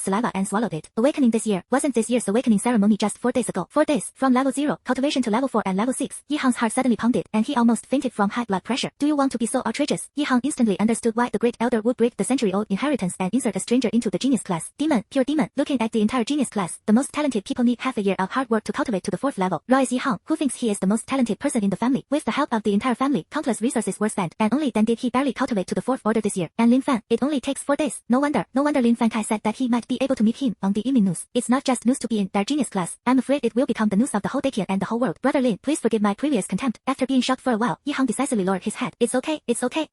saliva and swallowed it. Awakening this year. Wasn't this year's awakening ceremony just 4 days ago? 4 days. From level 0, cultivation to level 4 and level 6. Yihang's heart suddenly pounded, and he almost fainted from high blood pressure. Do you want to be so outrageous? Yihang instantly understood why the great elder would break the century-old inheritance and insert a stranger into the genius class. Demon, pure demon. Looking at the entire genius class, the most talented people need half a year of hard work to cultivate to the 4th level. Roy is Yihang, who thinks he is the most talented person in the family. With the help of the entire family, countless resources were spent, and only then did he barely cultivate to the 4th order this year. And Lin Fan, it only takes 4 days. No wonder Lin Fan Kai said that he might be able to meet him on the evening news. It's not just news to be in their genius class. I'm afraid it will become the news of the whole Dakian and the whole world. Brother Lin, please forgive my previous contempt. After being shocked for a while, Yihang decisively lowered his head. It's okay.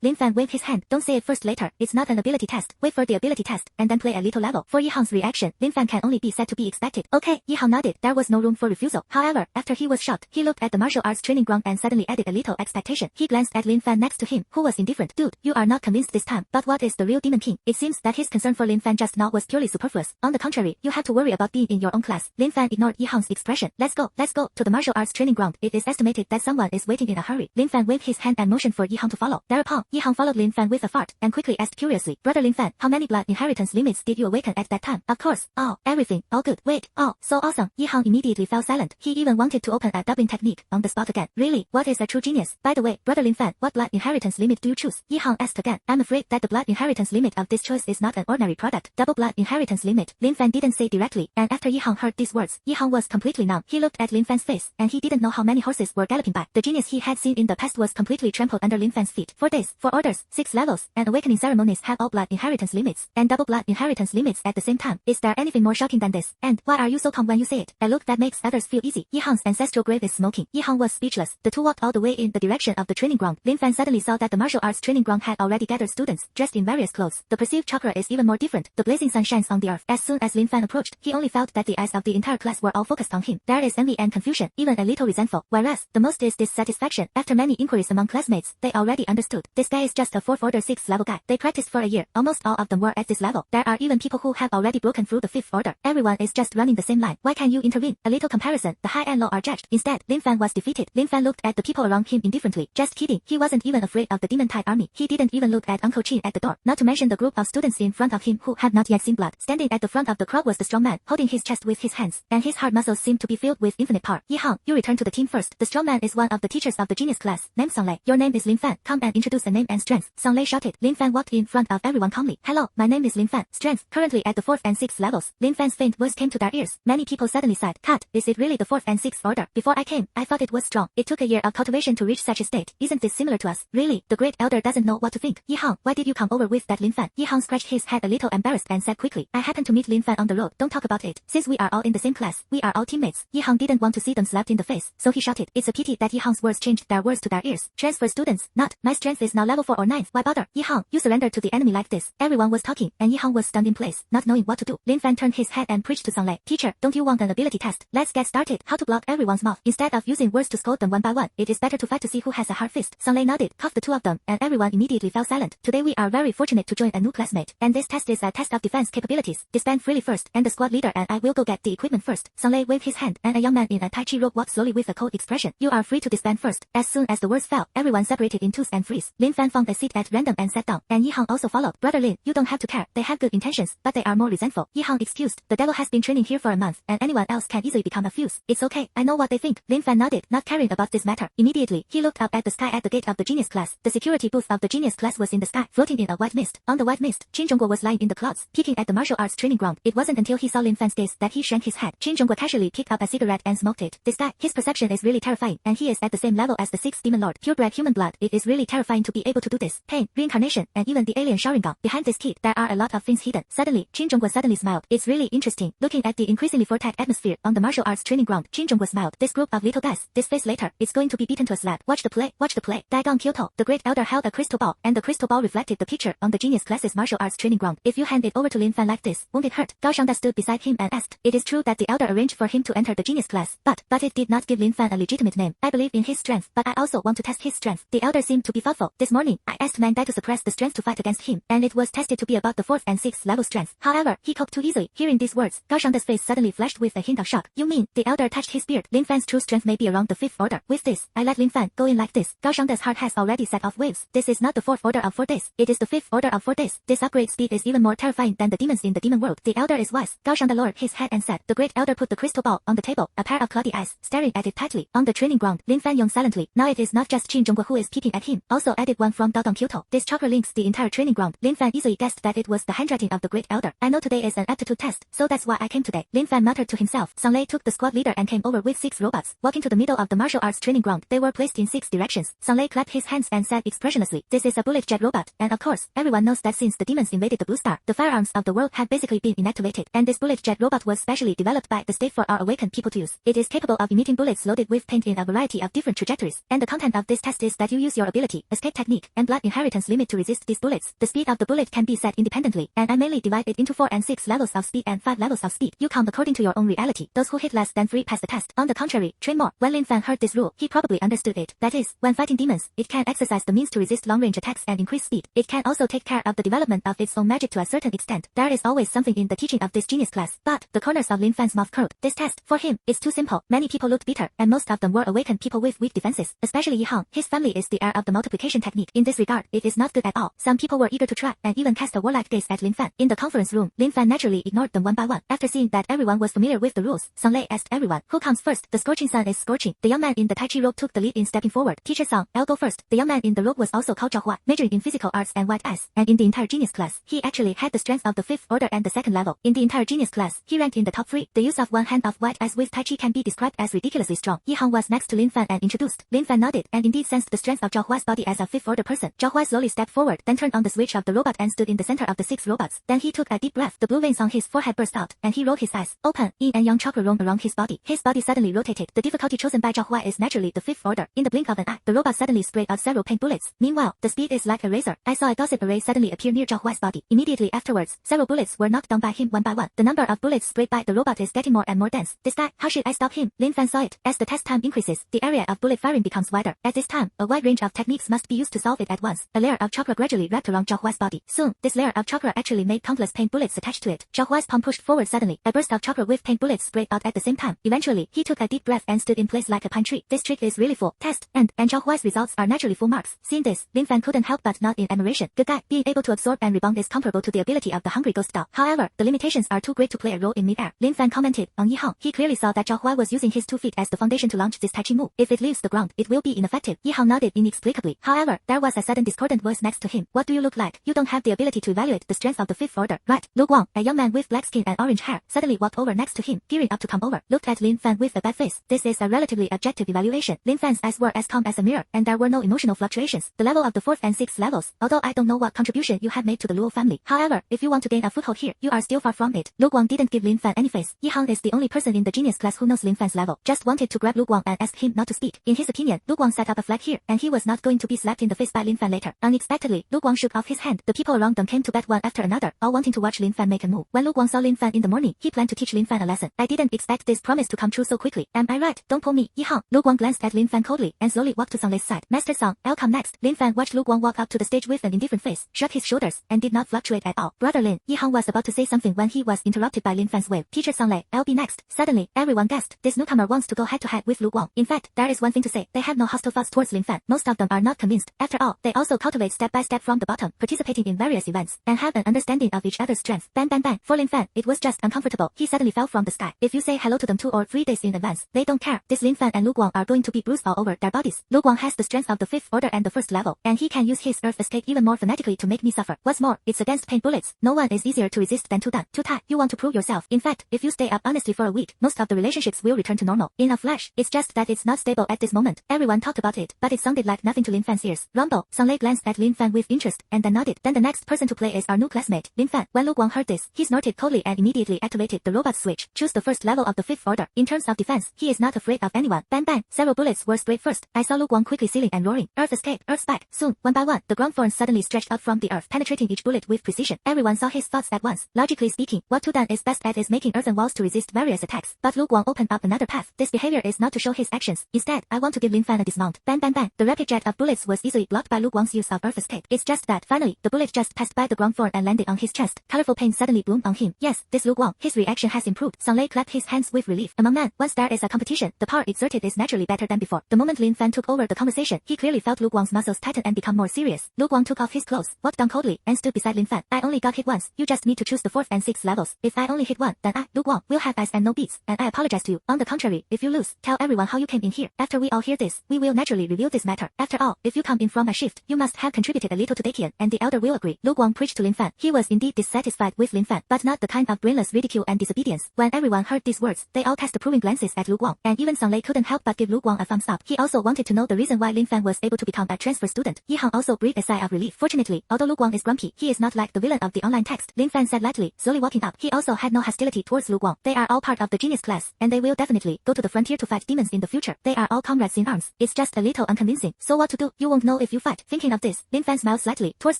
Lin Fan waved his hand. Don't say it first later. It's not an ability test. Wait for the ability test, and then play a little level. For Yihang's reaction, Lin Fan can only be said to be expected. Okay, Yihang nodded. There was no room for refusal. However, after he was shocked, he looked at the martial arts training ground and suddenly added a little expectation. He glanced at Lin Fan next to him, who was indifferent. Dude, you are not convinced this time. But what is the real Demon King? It seems that his concern for Lin Fan just now was purely superfluous. On the contrary, you have to worry about being in your own class. Lin Fan ignored Yihang's expression. Let's go to the martial arts training ground. It is estimated that someone is waiting in a hurry. Lin Fan waved his hand and motioned for Yihang to follow. Thereupon, Yihang followed Lin Fan with a fart, and quickly asked curiously, Brother Lin Fan, how many blood inheritance limits did you awaken at that time? Of course, all, everything, all good. Wait, oh, so awesome. Yihang immediately fell silent. He even wanted to open a dubbing technique on the spot again. Really, what is a true genius? By the way, Brother Lin Fan, what blood inheritance limit do you choose? Yihang asked again. I'm afraid that the blood inheritance limit of this choice is not an ordinary product. Double blood inheritance limit. Lin Fan didn't say directly, and after Yihang heard these words, Yihang was completely numb. He looked at Lin Fan's face, and he didn't know how many horses were galloping by. The genius he had seen in the past was completely trampled under Lin Fan's feet. 4 days, 4 orders, 6 levels, and awakening ceremonies have all blood inheritance limits, and double blood inheritance limits at the same time. Is there anything more shocking than this? And why are you so calm when you say it? A look that makes others feel easy. Yihang's ancestral grave is smoking. Yihang was speechless. The two walked all the way in the direction of the training ground. Lin Fan suddenly saw that the martial arts training ground had already gathered students, dressed in various clothes. The perceived chakra is even more different. The blazing sun shines on the earth. As soon as Lin Fan approached, he only felt that the eyes of the entire class were all focused on him. There is envy and confusion, even a little resentful, whereas the most is dissatisfaction. After many inquiries among classmates, they already understood. This guy is just a 4th order 6th level guy. They practiced for a year. Almost all of them were at this level. There are even people who have already broken through the 5th order. Everyone is just running the same line. Why can't you intervene? A little comparison. The high and low are judged. Instead, Lin Fan was defeated. Lin Fan looked at the people around him indifferently. Just kidding. He wasn't even afraid of the demon-type army. He didn't even look at Uncle Chin at the door. Not to mention the group of students in front of him who had not yet seen blood. Standing at the front of the crowd was the strong man, holding his chest with his hands, and his heart muscles seemed to be filled with infinite power. Yihang, you return to the team first. The strong man is one of the teachers of the genius class, named Songlei. Your name is Lin Fan. Come and introduce a name and strength. Songlei shouted. Lin Fan walked in front of everyone calmly. Hello, my name is Lin Fan. Strength, currently at the 4th and 6th levels. Lin Fan's faint voice came to their ears. Many people suddenly sighed. Cut, is it really the 4th and 6th order? Before I came, I thought it was strong. It took a year of cultivation to reach such a state. Isn't this similar to us? Really, the great elder doesn't know what to think. Yihang, why did you come over with that Lin Fan? Yihang scratched his head a little embarrassed and said quickly. I happened to meet Lin Fan on the road. Don't talk about it. Since we are all in the same class, we are all teammates. Yihang didn't want to see them slapped in the face, so he shouted. It's a pity that Yihang's words changed their words to their ears. Transfer students, not. My strength is now level 4 or 9. Why bother? Yihang, you surrender to the enemy like this. Everyone was talking, and Yihang was stunned in place, not knowing what to do. Lin Fan turned his head and preached to Songlei. Teacher, don't you want an ability test? Let's get started. How to block everyone's mouth. Instead of using words to scold them one by one, it is better to fight to see who has a hard fist. Songlei nodded, cuffed the two of them, and everyone immediately fell silent. Today we are very fortunate to join a new classmate, and this test is a test of defense capabilities. Disband freely first, and the squad leader and I will go get the equipment first. Songlei waved his hand, and a young man in a Tai Chi robe walked slowly with a cold expression. You are free to disband first. As soon as the words fell, everyone separated in twos and threes. Lin Fan found a seat at random and sat down, and Yihang also followed. Brother Lin, you don't have to care. They have good intentions, but they are more resentful. Yihang excused. The devil has been training here for a month, and anyone else can easily become a fuse. It's okay. I know what they think. Lin Fan nodded, not caring about this matter. Immediately, he looked up at the sky at the gate of the genius class. The security booth of the genius class was in the sky, floating in a white mist. On the white mist, Qin Zhongguo was lying in the clouds, peeking at the martial arts training ground. It wasn't until he saw Lin Fan's gaze that he shrank his head. Qin Zhongguo casually picked up a cigarette and smoked it. This guy, his perception is really terrifying, and he is at the same level as the 6th demon lord. Purebred human blood. It is really terrifying to be able to do this. Payne, reincarnation, and even the alien Sharingan. Behind this kid, there are a lot of things hidden. Suddenly, Qin Zhongguo suddenly smiled. It's really interesting. Looking at the increasingly vortex atmosphere on the martial arts training ground, Qin Zhongguo smiled. This group of little guys, this phase later, it's going to be beaten to a slab. Watch the play. Watch the play. Daigang Kyoto. ball. The Great Elder held a crystal ball, and the crystal ball reflected the picture on the genius class's martial arts training ground. If you hand it over to Lin Fan like this, won't it hurt? Gao Shangda stood beside him and asked. It is true that the elder arranged for him to enter the genius class, but it did not give Lin Fan a legitimate name. I believe in his strength, but I also want to test his strength. The elder seemed to be thoughtful. This morning, I asked Mangdai to suppress the strength to fight against him, and it was tested to be about the 4th and 6th level strength. However, he coped too easily. Hearing these words, Gao Shangda's face suddenly flashed with a hint of shock. You mean, the elder touched his beard? Lin Fan's true strength may be around the 5th order. With this, I let Lin Fan go in like this. Gao Shangda's heart has already set off waves. This is not the 4th order of 4 days. It is the 5th order of 4 days. This upgrade speed is even more terrifying than the demons in the demon world. The elder is wise. Gao Shangda lowered his head and said. The great elder put the crystal ball on the table, a pair of cloudy eyes staring at it tightly. On the training ground, Lin Fan yawned silently. Now it is not just Qin Zhonghua who is peeping at him. Also added one from Daodong Kyoto. This chakra links the entire training ground. Lin Fan easily guessed that it was the handwriting of the great elder. I know today is an aptitude test, so that's why I came today. Lin Fan muttered to himself. Song Lei took the squad leader and came over with 6 robots. Walking to the middle of the martial arts training ground, they were placed in 6 directions. Song Lei clapped his hands and said expressionlessly, this is a bullet jet robot, and of course, everyone knows that since the demons invaded the Blue Star, the firearms of the world had basically been inactivated, and this bullet jet robot was specially developed by the state for our awakened people to use. It is capable of emitting bullets loaded with paint in a variety of different trajectories, and the content of this test is that you use your ability, escape technique, and blood inheritance limit to resist these bullets. The speed of the bullet can be set independently, and I mainly divide it into 4 and 6 levels of speed and 5 levels of speed. You count according to your own reality. Those who hit less than 3 pass the test. On the contrary, train more. When Lin Fan heard this rule, he probably understood it. That is, when fighting demons, it can exercise the means to resist long-range attacks and increase speed. It can also take care of the development of its own magic to a certain extent. There is always something in the teaching of this genius class. But the corners of Lin Fan's mouth curled. This test, for him, is too simple. Many people looked bitter, and most of them were awakened people with weak defenses. Especially Yi Hang. His family is the heir of the multiplication technique. In this regard, it is not good at all. Some people were eager to try, and even cast a warlike gaze at Lin Fan. In the conference room, Lin Fan naturally ignored them one by one. After seeing that everyone was familiar with the rules, Song Lei asked everyone, who comes first? The scorching sun is scorching. The young man in the Tai Chi robe took the lead in stepping forward. Teacher Song, I'll go first. The young man in the robe was also called Zhao Hua, majoring in physical arts and white eyes, and in the entire genius class, he actually had the strength of the 5th order and the 2nd level. In the entire genius class, he ranked in the top 3. The use of one hand of white eyes with Tai Chi can be described as ridiculously strong. Yi Hang was next to Lin Fan and introduced. Lin Fan nodded and indeed sensed the strength of Zhao Hua's body as a 5th order person. Zhao Hua slowly stepped forward, then turned on the switch of the robot and stood in the center of the 6 robots. Then he took a deep breath. The blue veins on his forehead burst out, and he rolled his eyes. Open, yin and yang chakra roamed around his body. His body suddenly rotated. The difficulty chosen by Zhao Hua is naturally the 5th order. In the blink of an eye, the robot suddenly sprayed out several paint bullets. Meanwhile, the speed is like a razor. I saw a gossip array suddenly appear near Zhao Hua's body. Immediately afterwards, several bullets were knocked down by him one by one. The number of bullets sprayed by the robot is getting more and more dense. This guy, how should I stop him? Lin Fan saw it. As the test time increases, the area of bullet firing becomes wider. At this time, a wide range of techniques must be used to solve it at once. A layer of chakra gradually wrapped around Zhao Hua's body. Soon, this layer of chakra actually made countless paint bullets attached to it. Zhao Hua's palm pushed forward suddenly. A burst of chakra with paint bullets sprayed out at the same time. Eventually, he took a deep breath and stood in place like a pine tree. This trick is really full. Test, and Zhao Hua's results are naturally full marks. Seeing this, Lin Fan couldn't help but nod in admiration. Good guy. Being able to absorb and rebound is comparable to the ability of the hungry ghost doll. However, the limitations are too great to play a role in mid-air. Lin Fan commented on Yi Hang. He clearly saw that Zhao Hua was using his 2 feet as the foundation to launch this Tai Chi move. If it leaves the ground, it will be ineffective. Yi Hang nodded inexplicably. However, there was a sudden discordant voice next to him. What do you look like? You don't have the ability to evaluate the strength of the 5th order, right? Lu Guang, a young man with black skin and orange hair, suddenly walked over next to him, gearing up to come over, looked at Lin Fan with a bad face. This is a relatively objective evaluation. Lin Fan's eyes were as calm as a mirror, and there were no emotional fluctuations. The level of the 4th and 6th levels, although I don't know what contribution you have made to the Luo family. However, if you want to gain a foothold here, you are still far from it. Lu Guang didn't give Lin Fan any face. Yi Hang is the only person in the genius class who knows Lin Fan's level. Just wanted to grab Lu Guang and ask him not to speak. In his opinion, Lu Guang set up a flag here, and he was not going to be slapped in the face by Lin Fan later. Unexpectedly, Lu Guang shook off his hand. The people around them came to bed one after another, all wanting to watch Lin Fan make a move. When Lu Guang saw Lin Fan in the morning, he planned to teach Lin Fan a lesson. I didn't expect this promise to come true so quickly. Am I right? Don't pull me, Yi Hang. Lu Guang glanced at Lin Fan coldly and slowly walked to Song Lei's side. Master Song, I'll come next. Lin Fan watched Lu Guang walk up to the stage with an indifferent face, shrugged his shoulders, and did not fluctuate at all. Brother Lin, Yi Hang was about to say something when he was interrupted by Lin Fan's wave. Teacher Song Lei, I'll be next. Suddenly, everyone gasped. This newcomer wants to go head-to-head with Lu Guang. In fact, there is one thing to say. They have no hostile thoughts towards Lin Fan. Most of them are not convinced. After all, they also cultivate step by step from the bottom, participating in various events, and have an understanding of each other's strength. Bang bang bang. For Lin Fan, it was just uncomfortable. He suddenly fell from the sky. If you say hello to them 2 or 3 days in advance, they don't care. This Lin Fan and Lu Guang are going to be bruised all over their bodies. Lu Guang has the strength of the 5th order and the 1st level, and he can use his earth escape even more fanatically to make me suffer. What's more, it's against paint bullets. No one is easier to resist than Tu Dan. Tu Tai, you want to prove yourself. In fact, if you stay up honestly for a week, most of the relationships will return to normal. In a flash, it's just that it's not stable at this moment. Everyone talked about it, but it sounded like nothing to Lin Fan's ears. Rumble. Song Lei glanced at Lin Fan with interest, and then nodded. Then the next person to play is our new classmate, Lin Fan. When Lu Guang heard this, he snorted coldly and immediately activated the robot switch. Choose the 1st level of the 5th order. In terms of defense, he is not afraid of anyone. Bang bang. Several bullets were sprayed first. I saw Lu Guang quickly sealing and roaring. Earth escape, Earth's back. Soon, one by one, the ground thorns suddenly stretched out from the earth, penetrating each bullet with precision. Everyone saw his thoughts at once. Logically speaking, what Tudan is best at is making earthen walls to resist various attacks. But Lu Guang opened up another path. This behavior is not to show his actions. Instead, I want to give Lin Fan a dismount. Bang bang bang. The rapid jet of bullets was easily blocked by Lu Guang's use of earth escape. It's just that, finally, the bullet just passed by the ground thorn and landed on his chest. Colorful pain suddenly bloomed on him. Yes, this Lu Guang, his reaction has improved. Song Lei clapped his hands with relief. Among men, once there is a competition, the power exerted is naturally better than before. The moment Lin Fan took over the conversation, he clearly felt Lu Guang's muscles tighten and become more serious. Lu Guang took off his clothes, walked down coldly, and stood beside Lin Fan. I only got hit once. You just need to choose the 4th and 6th levels. If I only hit one, then I, Lu Guang, will have eyes and no beats, and I apologize to you. On the contrary, if you lose, tell everyone how you came in here. After we all hear this, we will naturally reveal this matter. After all, if you come in from a shift, you must have contributed a little to Dakian, and the elder will agree. Lu Guang preached to Lin Fan. He was indeed dissatisfied with Lin Fan, but not the kind of brainless ridicule and disobedience. When everyone heard these words, they all cast approving glances at Lu Guang, and even Song Lei couldn't help but give Lu Guang a thumbs up. He also wanted to know the reason why Lin Fan was able to become a transfer student. Yi Hang also breathed a sigh of relief. Fortunately, although Lu Guang is grumpy, he is not like the villain of the online text. Lin Fan said lightly, slowly walking up. He also had no hostility towards Lu Guang. They are all part of the genius class, and they will definitely go to the frontier to fight demons in the future. They are all comrades in arms. It's just a little unconvincing. So what to do? You won't know if you fight. Thinking of this, Lin Fan smiled slightly towards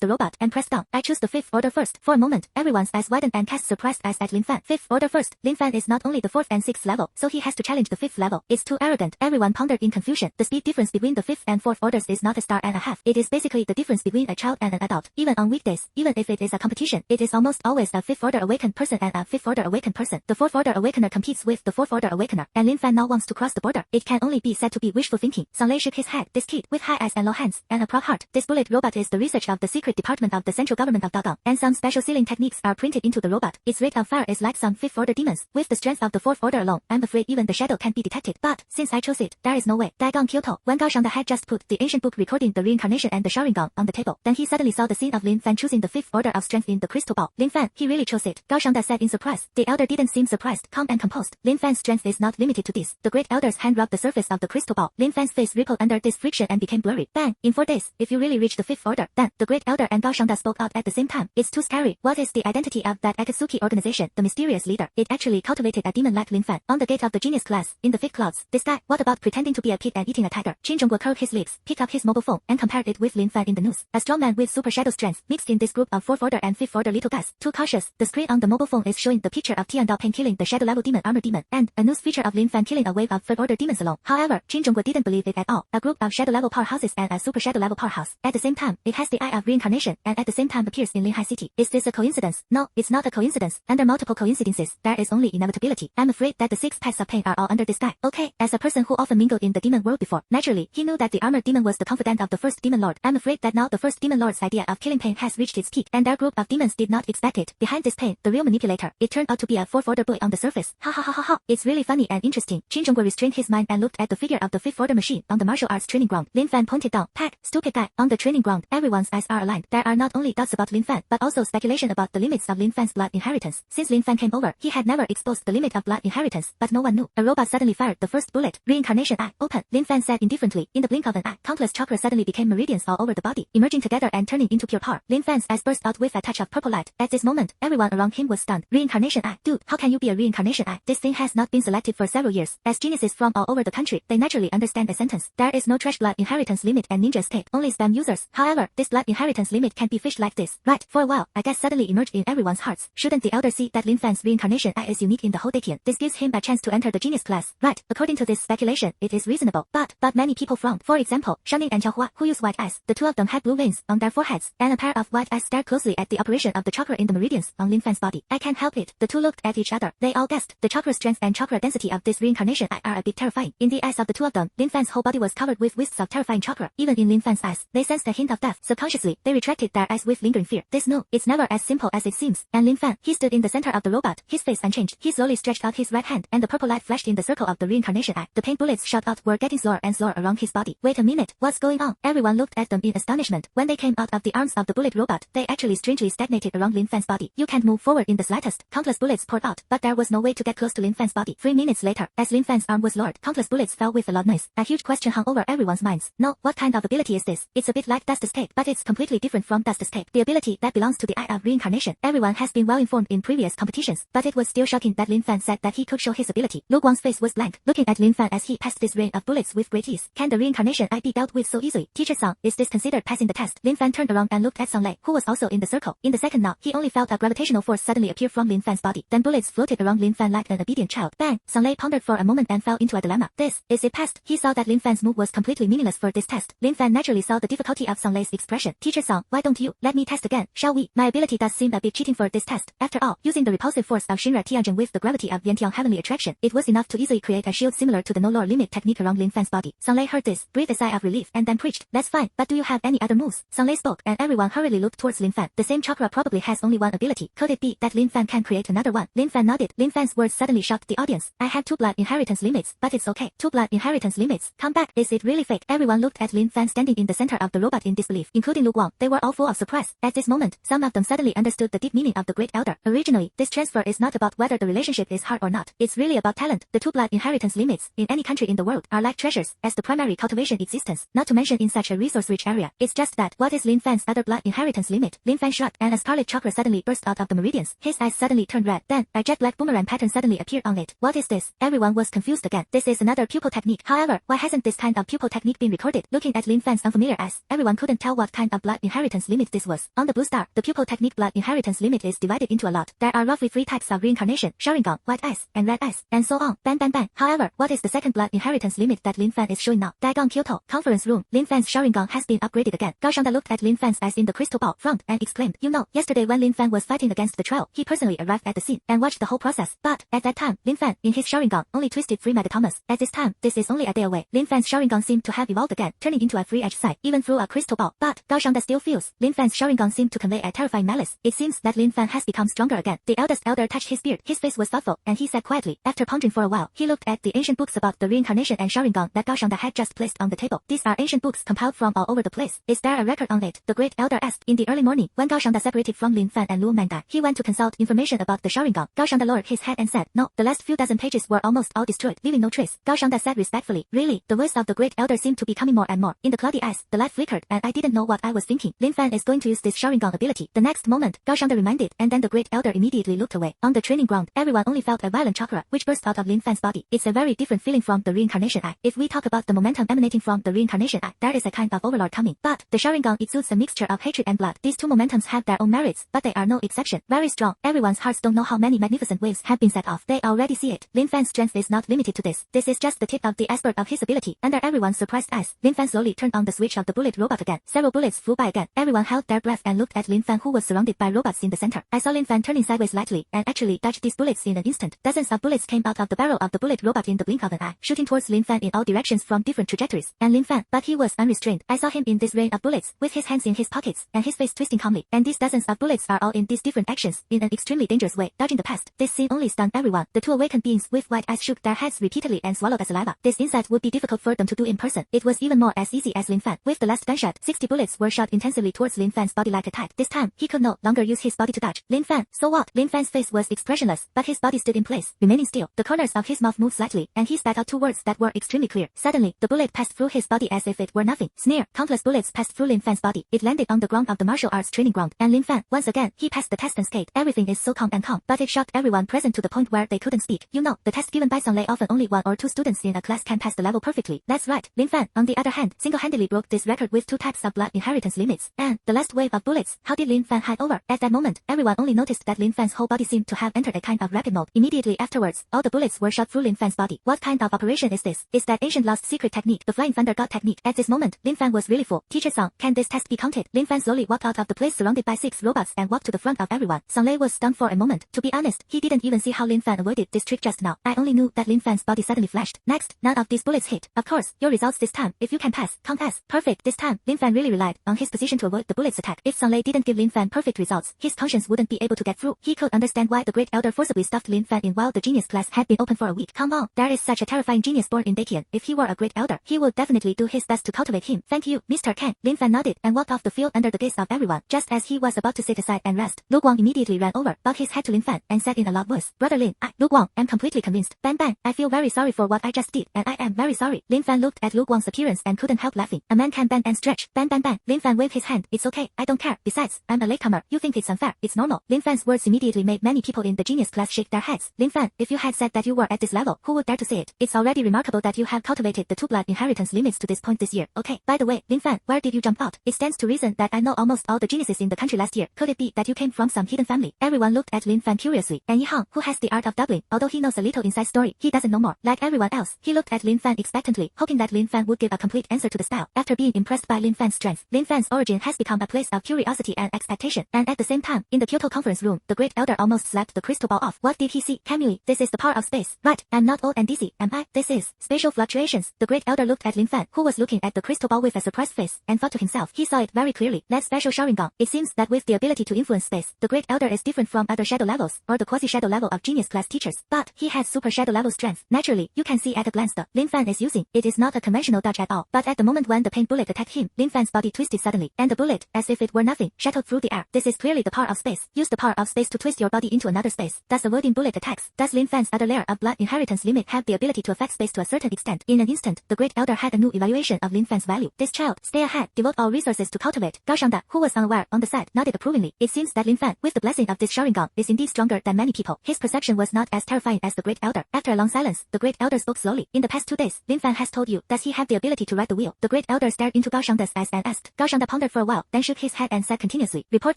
the robot and pressed down. I choose the 5th order first. For a moment, everyone's eyes widened and cast surprised eyes at Lin Fan. 5th order first. Lin Fan is not only the 4th and 6th level, so he has to challenge the 5th level. It's too arrogant. Everyone pondered in confusion. The speed difference between the 5th and 4th orders is not a star and a half. It is basically the difference between a child and an adult. Even on weekdays, even if it is a competition, it is almost always a 5th order awakened person and a 5th order awakened person. The 4th order awakener competes with the 4th order awakener, and Lin Fan now wants to cross the border. It can only be said to be wishful thinking. Song Lei shook his head. This kid, with high eyes and low hands, and a proud heart. This bullet robot is the research of the secret department of the central government of Dagang, and some special sealing techniques are printed into the robot. Its rate of fire is like some 5th order demons. With the strength of the 4th order alone, I'm afraid even the shadow can't be detected. But, since I chose it, there is no way. Dagang Kyoto. When Gao Shangda had just put the ancient book recording the reincarnation and the Sharingan on the table, then he suddenly saw the scene of Lin Fan choosing the 5th order of strength in the crystal ball. Lin Fan, he really chose it. Gao Shangda said in surprise. The elder didn't seem surprised, calm and composed. Lin Fan's strength is not limited to this. The great elder's hand rubbed the surface of the crystal ball. Lin Fan's face rippled under this friction and became blurry. Bang! In 4 days, if you really reach the 5th order, then, the great elder and Gao Shangda spoke out at the same time. It's too scary. What is the identity of that Akatsuki organization, the mysterious leader? It actually cultivated a demon like Lin Fan. On the gate of the genius class, in the thick clouds, this guy, what about pretending to be a pig and eating a tiger? Qin Zhongguo curled his lips, picked up his mobile phone, and compared it with Lin Fan in the news. A strong man with super shadow strength, mixed in this group of 4th order and 5th order little guys. Too cautious. The screen on the mobile phone is showing the picture of Tiandao Payne killing the shadow level demon armor demon, and a news feature of Lin Fan killing a wave of 3rd order demons alone. However, Qin Zhongguo didn't believe it at all. A group of shadow level powerhouses and a super shadow level powerhouse. At the same time, it has the eye of reincarnation, and at the same time appears in Linhai City. Is this a coincidence? No, it's not a coincidence. Under multiple coincidences, there is only inevitability. I'm afraid that the 6 paths of pain are all under this guy. Okay, as a person who often mingled in the demon world before, naturally, he knew that the armored demon was the confidant of the first demon lord. I'm afraid that now the first demon lord's idea of killing Payne has reached its peak, and their group of demons did not expect it. Behind this Payne, the real manipulator, it turned out to be a 4th order boy on the surface. Ha ha ha ha ha. It's really funny and interesting. Qin Zhongguo restrained his mind and looked at the figure of the 5th order machine on the martial arts training ground. Lin Fan pointed down. Pack, stupid guy. On the training ground, everyone's eyes are aligned. There are not only doubts about Lin Fan, but also speculation about the limits of Lin Fan's blood inheritance. Since Lin Fan came over, he had never exposed the limit of blood inheritance, but no one knew. A robot suddenly fired the first bullet. Reincarnation eye, open. Lin Fan said indifferently. In the blink of an eye, countless chakra suddenly became meridians all over the body, emerging together and turning into pure power. Lin Fan's eyes burst out with a touch of purple light. At this moment, everyone around him was stunned. Reincarnation eye. Dude, how can you be a reincarnation eye? This thing has not been selected for several years. As geniuses from all over the country, they naturally understand a sentence. There is no trash blood inheritance limit and ninja escape. Only spam users. However, this blood inheritance limit can be fished like this. Right, for a while, a guess suddenly emerged in everyone's hearts. Shouldn't the elder see that Lin Fan's reincarnation eye is unique in the whole Dakian? This gives him a chance to enter the genius class. Right, according to this speculation, it is reasonable. But many people frowned. For example, Shanning and Xiaohua, who use white eyes. The two of them had blue veins on their foreheads, and a pair of white eyes stared closely at the operation of the chakra in the meridians on Lin Fan's body. I can't help it. The two looked at each other. They all guessed. The chakra strength and chakra density of this reincarnation eye are a bit terrifying. In the eyes of the two of them, Lin Fan's whole body was covered with wisps of terrifying chakra. Even in Lin Fan's eyes, they sensed a hint of death. Subconsciously, they retracted their eyes with lingering fear. It's never as simple as it seems. And Lin Fan, he stood in the center of the robot, his face unchanged. He slowly stretched out his right hand, and the purple light flashed in the circle of the reincarnation eye. The pain bullets shot out were getting slower and slower around his body. Wait a minute, what's going on? Everyone looked at them in astonishment. When they came out of the arms of the bullet robot, they actually strangely stagnated around Lin Fan's body. You can't move forward in the slightest. Countless bullets poured out, but there was no way to get close to Lin Fan's body. 3 minutes later, as Lin Fan's arm was lowered, countless bullets fell with a loud noise. A huge question hung over everyone's minds. No, what kind of ability is this? It's a bit like dust escape, but it's completely different from dust escape. The ability that belongs to the eye of reincarnation. Everyone has been well informed in previous competitions, but it was still shocking that Lin Fan said that he could show his ability. Lu Guang's face was blank, looking at Lin Fan as he passed this rain of bullets with great ease. Can the reincarnation eye be dealt dealt with so easily. Teacher-san, is this considered passing the test? Lin Fan turned around and looked at Song Lei, who was also in the circle. In the second knot, he only felt a gravitational force suddenly appear from Lin Fan's body. Then bullets floated around Lin Fan like an obedient child. Bang! Song Lei pondered for a moment and fell into a dilemma. Is it passed? He saw that Lin Fan's move was completely meaningless for this test. Lin Fan naturally saw the difficulty of Song Lei's expression. Teacher-san, why don't you let me test again, shall we? My ability does seem a bit cheating for this test. After all, using the repulsive force of Shinra Tensei with the gravity of Yantiang heavenly attraction, it was enough to easily create a shield similar to the no lower limit technique around Lin Fan's body. Song Lei heard this, breathed a sigh of relief, and then preached, that's fine, but do you have any other moves? Song Lei spoke, and everyone hurriedly looked towards Lin Fan. The same chakra probably has only one ability. Could it be that Lin Fan can create another one? Lin Fan nodded. Lin Fan's words suddenly shocked the audience. I have 2 blood inheritance limits, but it's okay. 2 blood inheritance limits? Come back, is it really fake? Everyone looked at Lin Fan standing in the center of the robot in disbelief, including Lu Guang. They were all full of surprise. At this moment, some of them suddenly understood the deep meaning of the Great Elder. Originally, this transfer is not about whether the relationship is hard or not. It's really about talent. The 2 blood inheritance limits, in any country in the world, are like treasures, as the primary cultivation existence, not to mention in such a resource-rich area. It's just that, what is Lin Fan's other blood inheritance limit? Lin Fan shrugged, and a scarlet chakra suddenly burst out of the meridians. His eyes suddenly turned red. Then, a jet-black boomerang pattern suddenly appeared on it. What is this? Everyone was confused again. This is another pupil technique. However, why hasn't this kind of pupil technique been recorded? Looking at Lin Fan's unfamiliar eyes, everyone couldn't tell what kind of blood inheritance limit this was. On the blue star, the pupil technique blood inheritance limit is divided into a lot. There are roughly 3 types of reincarnation: Sharingan, white eyes, and red eyes, and so on. Bang bang bang. However, what is the second blood inheritance limit that Lin Fan is showing now? Dagon Kyoto, conference room. Lin Fan's Sharingan has been upgraded again. Gao Shangda looked at Lin Fan's eyes in the crystal ball, frowned, and exclaimed, you know, yesterday when Lin Fan was fighting against the trial, he personally arrived at the scene and watched the whole process. But, at that time, Lin Fan, in his Sharingan, only twisted 3 megatomas. At this time, this is only a day away. Lin Fan's Sharingan seemed to have evolved again, turning into a free-edge sight, even through a crystal ball. But, Gao Shangda still feels, Lin Fan's Sharingan seemed to convey a terrifying malice. It seems that Lin Fan has become stronger again. The eldest elder touched his beard. His face was thoughtful, and he said quietly, after pondering for a while, he looked at the ancient books about the reincarnation and Sharingan that Gao Shangda had just placed on the table. These are ancient books compiled from all over the place. Is there a record on it? The great elder asked. In the early morning, when Gao Shangda separated from Lin Fan and Lu Mangdai, he went to consult information about the Sharingan. Gao Shangda lowered his head and said, no, the last few dozen pages were almost all destroyed, leaving no trace. Gao Shangda said respectfully, really? The voice of the great elder seemed to be coming more and more. In the cloudy eyes, the light flickered, and I didn't know what I was thinking. Lin Fan is going to use this Sharingan ability. The next moment, Gao Shangda reminded, and then the great elder immediately looked away. On the training ground, everyone only felt a violent chakra, which burst out of Lin Fan's body. It's a very different feeling from the reincarnation eye. If we talk about the momentum emanating from the reincarnation eye, there is a kind of overlord coming. But, the Sharingan exudes a mixture of hatred and blood. These 2 momentums have their own merits, but they are no exception. Very strong. Everyone's hearts don't know how many magnificent waves have been set off. They already see it. Lin Fan's strength is not limited to this. This is just the tip of the iceberg of his ability. Under everyone's surprised eyes, Lin Fan slowly turned on the switch of the bullet robot again. Several bullets flew by again. Everyone held their breath and looked at Lin Fan, who was surrounded by robots in the center. I saw Lin Fan turning sideways lightly and actually dodged these bullets in an instant. Dozens of bullets came out of the barrel of the bullet robot in the blink of an eye, shooting towards Lin Fan in all directions from different trajectories. And Lin Fan, but he was unrestrained. I saw him in this rain of bullets, with his hands in his pockets, and his face twisting calmly. And these dozens of bullets are all in these different actions, in an extremely dangerous way, dodging the past. This scene only stunned everyone. The 2 awakened beings with white eyes shook their heads repeatedly and swallowed a saliva. This insight would be difficult for them to do in person. It was even more as easy as Lin Fan. With the last gunshot, 60 bullets were shot intensively towards Lin Fan's body like a tide. This time, he could no longer use his body to dodge. Lin Fan, so what? Lin Fan's face was expressionless, but his body stood in place, remaining still. The corners of his mouth moved slightly, and he spat out 2 words that were extremely clear. Suddenly, the bullet passed through his body as if it were nothing. Sneer. Countless bullets passed through Lin Fan's body. It landed on the ground of the martial arts training ground, and Lin Fan, once again, he passed the test unscathed. Everything is so calm, but it shocked everyone present to the point where they couldn't speak. You know, the test given by Song Lei often only 1 or 2 students in a class can pass the level perfectly. That's right. Lin Fan, on the other hand, single-handedly broke this record with 2 types of blood inheritance limits. And, the last wave of bullets, how did Lin Fan hide over? At that moment, everyone only noticed that Lin Fan's whole body seemed to have entered a kind of rapid mode. Immediately afterwards, all the bullets were shot through Lin Fan's body. What kind of operation is this? It's that ancient lost secret technique, the Flying Thunder God technique. At this moment, Lin Fan was really full. Teacher-san, can this test be counted? Lin Fan slowly walked out of the place surrounded by 6 robots and walked to the front of everyone. Song Lei was stunned for a moment. To be honest, he didn't even see how Lin Fan avoided this trick just now. I only knew that Lin Fan's body suddenly flashed. Next, none of these bullets hit. Of course, your results this time, if you can pass, count as perfect. This time, Lin Fan really relied on his position to avoid the bullets attack. If Song Lei didn't give Lin Fan perfect results, his conscience wouldn't be able to get through. He could understand why the great elder forcibly stuffed Lin Fan in while the genius class had been open for a week. Come on, there is such a terrifying genius born in Dakian. If he were a great elder, he would definitely do his best to cultivate him. Thank you, Mr. Ken. Lin Fan nodded and walked off the field under the gaze of everyone. Just as he was about to sit aside and rest, Lu Guang immediately ran over, bowed his head to Lin Fan, and said in a loud voice, Brother Lin, Lu Guang, am completely convinced. Bang bang, I feel very sorry for what I just did, and I am very sorry. Lin Fan looked at Lu Guang's appearance and couldn't help laughing. A man can bend and stretch. Bang bang bang. Lin Fan waved his hand. It's okay, I don't care. Besides, I'm a latecomer. You think it's unfair. It's normal. Lin Fan's words immediately made many people in the genius class shake their heads. Lin Fan, if you had said that you were at this level, who would dare to say it? It's already remarkable that you have cultivated the 2 blood inheritance limits to this point this year, okay? By the way, Lin Fan, where did you jump out? It stands to reason that I know almost all the geniuses in the country last year. Could it be that you came from some hidden family? Everyone looked at Lin Fan curiously, and Yi Hang, who has the art of doubling, although he knows a little inside story, he doesn't know more. Like everyone else, he looked at Lin Fan expectantly, hoping that Lin Fan would give a complete answer to the style. After being impressed by Lin Fan's strength, Lin Fan's origin has become a place of curiosity and expectation. And at the same time, in the Kyoto conference room, the great elder almost slapped the crystal ball off. What did he see? Kamui, this is the power of space. Right, I'm not old and dizzy, am I? This is spatial fluctuations. The great elder looked at Lin Fan, who was looking at the crystal ball with a surprised face, and thought to himself, he saw it very clearly. That special Sharingan. It seems that with the ability to influence space, the great elder is different from other shadow levels, or the quasi-shadow level of genius class teachers. But he has super shadow level strength. Naturally, you can see at a glance the Lin Fan is using. It is not a conventional dodge at all. But at the moment when the Payne bullet attacked him, Lin Fan's body twisted suddenly, and the bullet, as if it were nothing, shuttled through the air. This is clearly the power of space. Use the power of space to twist your body into another space, thus avoiding bullet attacks. Does Lin Fan's other layer of blood inheritance limit have the ability to affect space to a certain extent? In an instant, the great elder had a new evaluation of Lin Fan's value. This child, stay ahead, devote all resources to cultivate. Gao Shangda, who was unaware on the side, nodded approvingly. It seems that Lin Fan, with the blessing of this Sharingan, is indeed stronger than many people. His perception was not as terrifying as the great elder. After a long silence, the great elder spoke slowly. In the past 2 days, Lin Fan has told you, does he have the ability to ride the wheel? The great elder stared into Gao Shangda's eyes and asked. Gao Shangda pondered for a while, then shook his head and said continuously, report